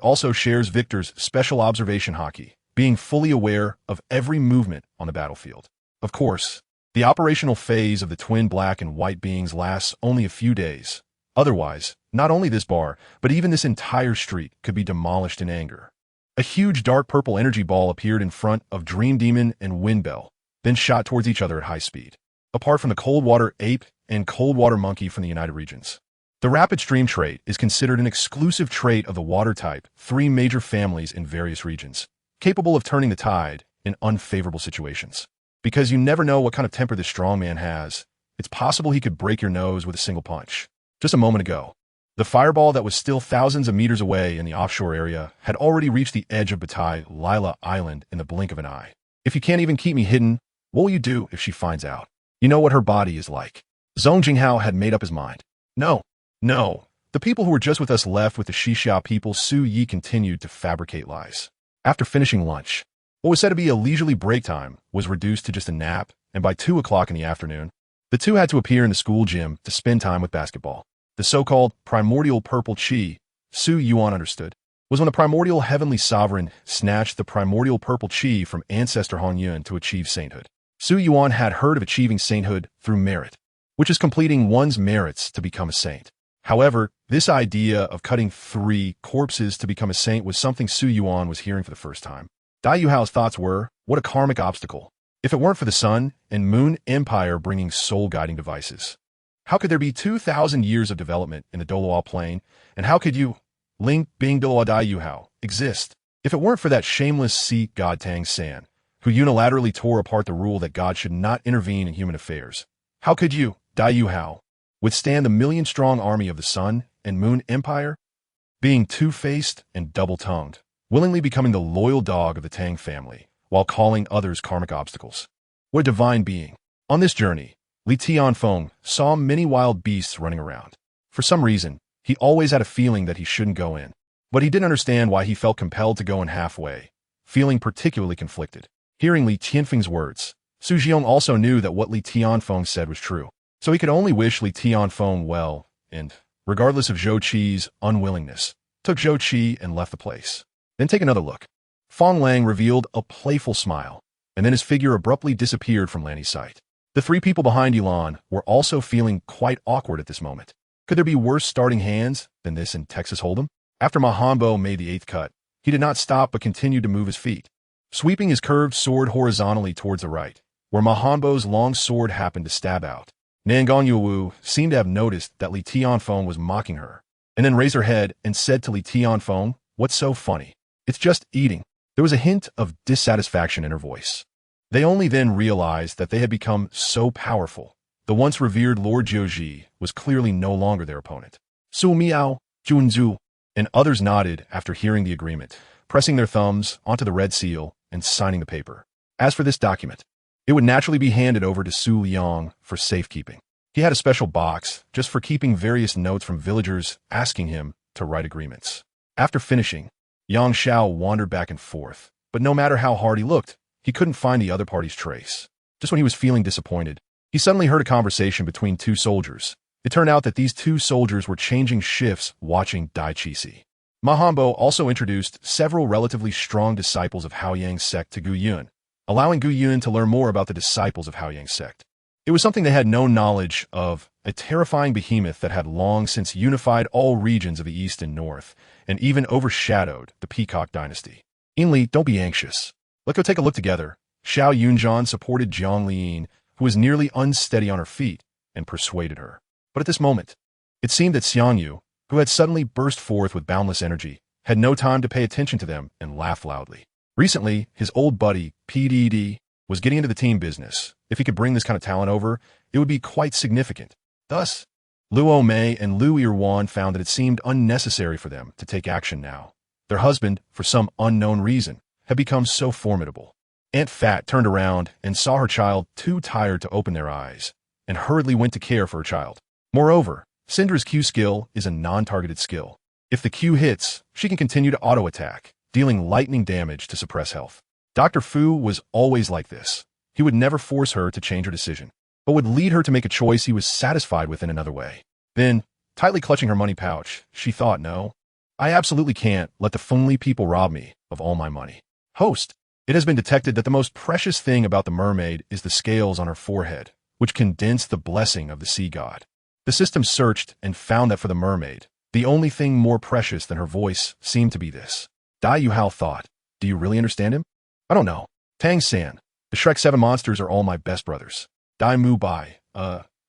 also shares Victor's special observation hockey, being fully aware of every movement on the battlefield. Of course, the operational phase of the twin black and white beings lasts only a few days. Otherwise, not only this bar, but even this entire street could be demolished in anger. A huge dark purple energy ball appeared in front of Dream Demon and Windbell, then shot towards each other at high speed. Apart from the Cold Water Ape and Cold Water Monkey from the United Regions, the Rapid Stream trait is considered an exclusive trait of the water type, 3 major families in various regions, capable of turning the tide in unfavorable situations. Because you never know what kind of temper this strong man has, it's possible he could break your nose with a single punch. Just a moment ago, the fireball that was still thousands of meters away in the offshore area had already reached the edge of Batai Lila Island in the blink of an eye. If you can't even keep me hidden, what will you do if she finds out? You know what her body is like. Zhong Jinghao had made up his mind. No. The people who were just with us left with the Xixia people. Su Yi continued to fabricate lies. After finishing lunch, what was said to be a leisurely break time was reduced to just a nap, and by 2 o'clock in the afternoon, the two had to appear in the school gym to spend time with basketball. The so-called primordial purple chi, Su Yuan understood, was when the primordial heavenly sovereign snatched the primordial purple chi from ancestor Hong Yun to achieve sainthood. Su Yuan had heard of achieving sainthood through merit, which is completing one's merits to become a saint. However, this idea of cutting 3 corpses to become a saint was something Su Yuan was hearing for the first time. Dai Yuhao's thoughts were, what a karmic obstacle. If it weren't for the Sun and Moon Empire bringing soul-guiding devices, how could there be 2,000 years of development in the Douluo plane, and how could you, Ling Bing Douluo Dai Yuhao, exist? If it weren't for that shameless Sikh god Tang San, who unilaterally tore apart the rule that God should not intervene in human affairs, how could you, Dai Yuhao, withstand the million-strong army of the Sun and Moon Empire? Being two-faced and double-tongued, willingly becoming the loyal dog of the Tang family, while calling others karmic obstacles. What a divine being. On this journey, Li Tianfeng saw many wild beasts running around. For some reason, he always had a feeling that he shouldn't go in, but he didn't understand why he felt compelled to go in halfway, feeling particularly conflicted. Hearing Li Tianfeng's words, Su Jiong also knew that what Li Tianfeng said was true, so he could only wish Li Tianfeng well, and, regardless of Zhou Qi's unwillingness, took Zhou Qi and left the place. Then take another look. Fong Lang revealed a playful smile, and then his figure abruptly disappeared from Lanny's sight. The 3 people behind Elan were also feeling quite awkward at this moment. Could there be worse starting hands than this in Texas Hold'em? After Mahambo made the 8th cut, he did not stop but continued to move his feet, sweeping his curved sword horizontally towards the right, where Mahambo's long sword happened to stab out. Nangong Yuwu seemed to have noticed that Li Tianfeng was mocking her, and then raised her head and said to Li Tianfeng, "What's so funny? It's just eating." There was a hint of dissatisfaction in her voice. They only then realized that they had become so powerful. The once revered Lord Jiuji was clearly no longer their opponent. Su Miao, Junzu, and others nodded after hearing the agreement, pressing their thumbs onto the red seal and signing the paper. As for this document, it would naturally be handed over to Su Liang for safekeeping. He had a special box just for keeping various notes from villagers asking him to write agreements. After finishing, Yang Xiao wandered back and forth, but no matter how hard he looked, he couldn't find the other party's trace. Just when he was feeling disappointed, he suddenly heard a conversation between two soldiers. It turned out that these two soldiers were changing shifts watching Dai Chi. Mahambo also introduced several relatively strong disciples of Haoyang's sect to Gu Yun, allowing Gu Yun to learn more about the disciples of Haoyang's sect. It was something they had no knowledge of, a terrifying behemoth that had long since unified all regions of the east and north, and even overshadowed the Peacock dynasty. Inli, don't be anxious. Let's go take a look together. Xiao Yunzhan supported Jiang Liyin, who was nearly unsteady on her feet, and persuaded her. But at this moment, it seemed that Xiang Yu, who had suddenly burst forth with boundless energy, had no time to pay attention to them and laughed loudly. Recently, his old buddy, PDD, was getting into the team business. If he could bring this kind of talent over, it would be quite significant. Thus, Luo Mei and Lu Irwan found that it seemed unnecessary for them to take action now. Their husband, for some unknown reason, had become so formidable. Aunt Fat turned around and saw her child too tired to open their eyes, and hurriedly went to care for her child. Moreover, Cinder's Q skill is a non-targeted skill. If the Q hits, she can continue to auto-attack, dealing lightning damage to suppress health. Dr. Fu was always like this. He would never force her to change her decision, but would lead her to make a choice he was satisfied with in another way. Then, tightly clutching her money pouch, she thought, no, I absolutely can't let the Fengli people rob me of all my money. Host, it has been detected that the most precious thing about the mermaid is the scales on her forehead, which condense the blessing of the sea god. The system searched and found that for the mermaid, the only thing more precious than her voice seemed to be this. Dai Yuhao thought, do you really understand him? I don't know. Tang San, the Shrek 7 monsters are all my best brothers. Dai Mu Bai,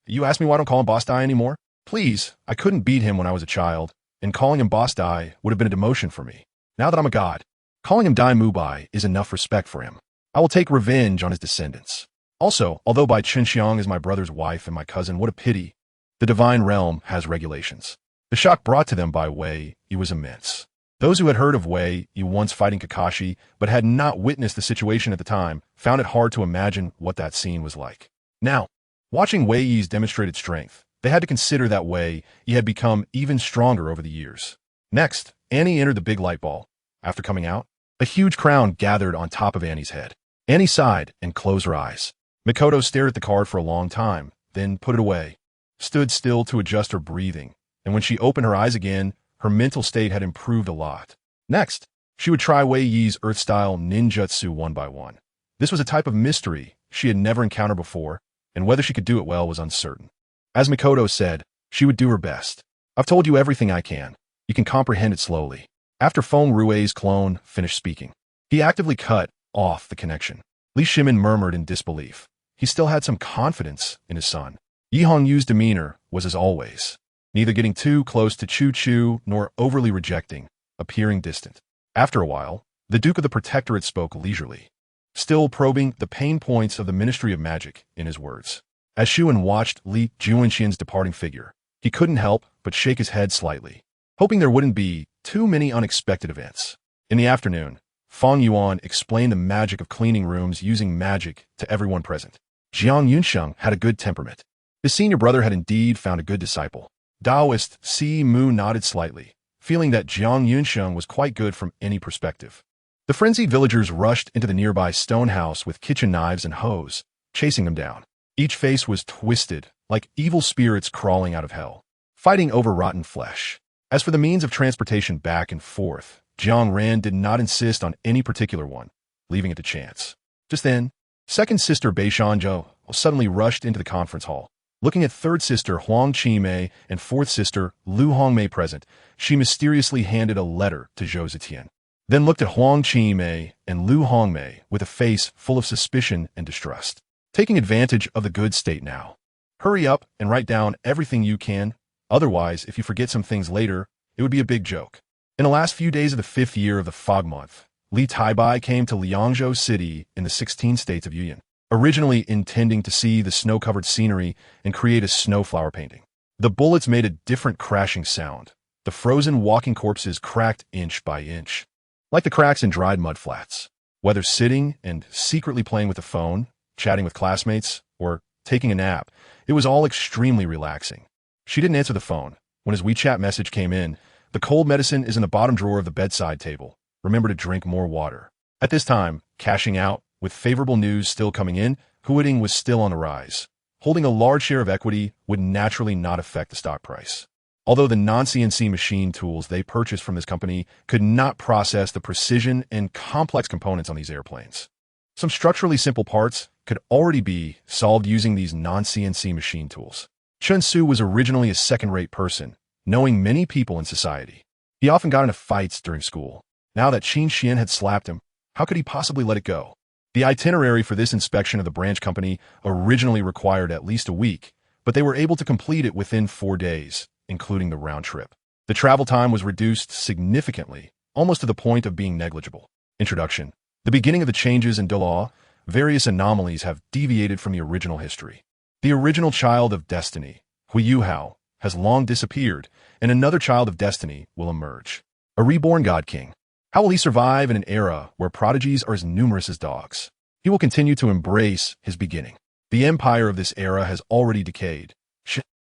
you asked me why I don't call him Boss Dai anymore? Please, I couldn't beat him when I was a child, and calling him Boss Dai would have been a demotion for me. Now that I'm a god, calling him Dai Mu Bai is enough respect for him. I will take revenge on his descendants. Also, although Bai Chenxiang is my brother's wife and my cousin, what a pity. The divine realm has regulations. The shock brought to them by Wei Yi was immense. Those who had heard of Wei Yi once fighting Kakashi, but had not witnessed the situation at the time, found it hard to imagine what that scene was like. Now, watching Wei Yi's demonstrated strength, they had to consider that Wei Yi had become even stronger over the years. Next, Annie entered the big light ball. After coming out, a huge crown gathered on top of Annie's head. Annie sighed and closed her eyes. Mikoto stared at the card for a long time, then put it away, stood still to adjust her breathing, and when she opened her eyes again, her mental state had improved a lot. Next, she would try Wei Yi's Earth-style ninjutsu one by one. This was a type of mystery she had never encountered before, and whether she could do it well was uncertain. As Mikoto said, she would do her best. I've told you everything I can. You can comprehend it slowly. After Feng Rui's clone finished speaking, he actively cut off the connection. Li Shimin murmured in disbelief. He still had some confidence in his son. Yi Hongyu's demeanor was as always, neither getting too close to Chu-Chu nor overly rejecting, appearing distant. After a while, the Duke of the Protectorate spoke leisurely, still probing the pain points of the Ministry of Magic in his words. As Shuan watched Li Juanxian's departing figure, he couldn't help but shake his head slightly, hoping there wouldn't be too many unexpected events. In the afternoon, Feng Yuan explained the magic of cleaning rooms using magic to everyone present. Jiang Yunsheng had a good temperament. His senior brother had indeed found a good disciple. Taoist Si Mu nodded slightly, feeling that Jiang Yunsheng was quite good from any perspective. The frenzied villagers rushed into the nearby stone house with kitchen knives and hoes, chasing them down. Each face was twisted, like evil spirits crawling out of hell, fighting over rotten flesh. As for the means of transportation back and forth, Jiang Ran did not insist on any particular one, leaving it to chance. Just then, second sister Bei Shanzhou suddenly rushed into the conference hall. Looking at third sister Huang Qimei and fourth sister Lu Hongmei present, she mysteriously handed a letter to Zhou Zetian. Then looked at Huang Qimei and Lu Hongmei with a face full of suspicion and distrust. Taking advantage of the good state now. Hurry up and write down everything you can. Otherwise, if you forget some things later, it would be a big joke. In the last few days of the 5th year of the fog month, Li Taibai came to Liangzhou City in the 16 states of Yuyuan, originally intending to see the snow-covered scenery and create a snowflower painting. The bullets made a different crashing sound, The frozen walking corpses cracked inch by inch, like the cracks in dried mud flats. Whether sitting and secretly playing with the phone, chatting with classmates, or taking a nap, it was all extremely relaxing. She didn't answer the phone. When his WeChat message came in, the cold medicine is in the bottom drawer of the bedside table. Remember to drink more water. At this time, cashing out, with favorable news still coming in, Huading was still on the rise. Holding a large share of equity would naturally not affect the stock price. Although the non-CNC machine tools they purchased from this company could not process the precision and complex components on these airplanes. Some structurally simple parts could already be solved using these non-CNC machine tools. Chen Su was originally a second-rate person, knowing many people in society. He often got into fights during school. Now that Qin Xian had slapped him, how could he possibly let it go? The itinerary for this inspection of the branch company originally required at least a week, but they were able to complete it within 4 days, including the round trip. The travel time was reduced significantly, almost to the point of being negligible. Introduction. The beginning of the changes in Douluo, various anomalies have deviated from the original history. The original child of destiny, Huo Yuhao, has long disappeared, and another child of destiny will emerge. A reborn god king. How will he survive in an era where prodigies are as numerous as dogs? He will continue to embrace his beginning. The empire of this era has already decayed.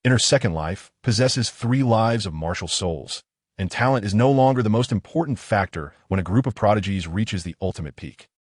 In her second life, possesses 3 lives of martial souls, and talent is no longer the most important factor when a group of prodigies reaches the ultimate peak.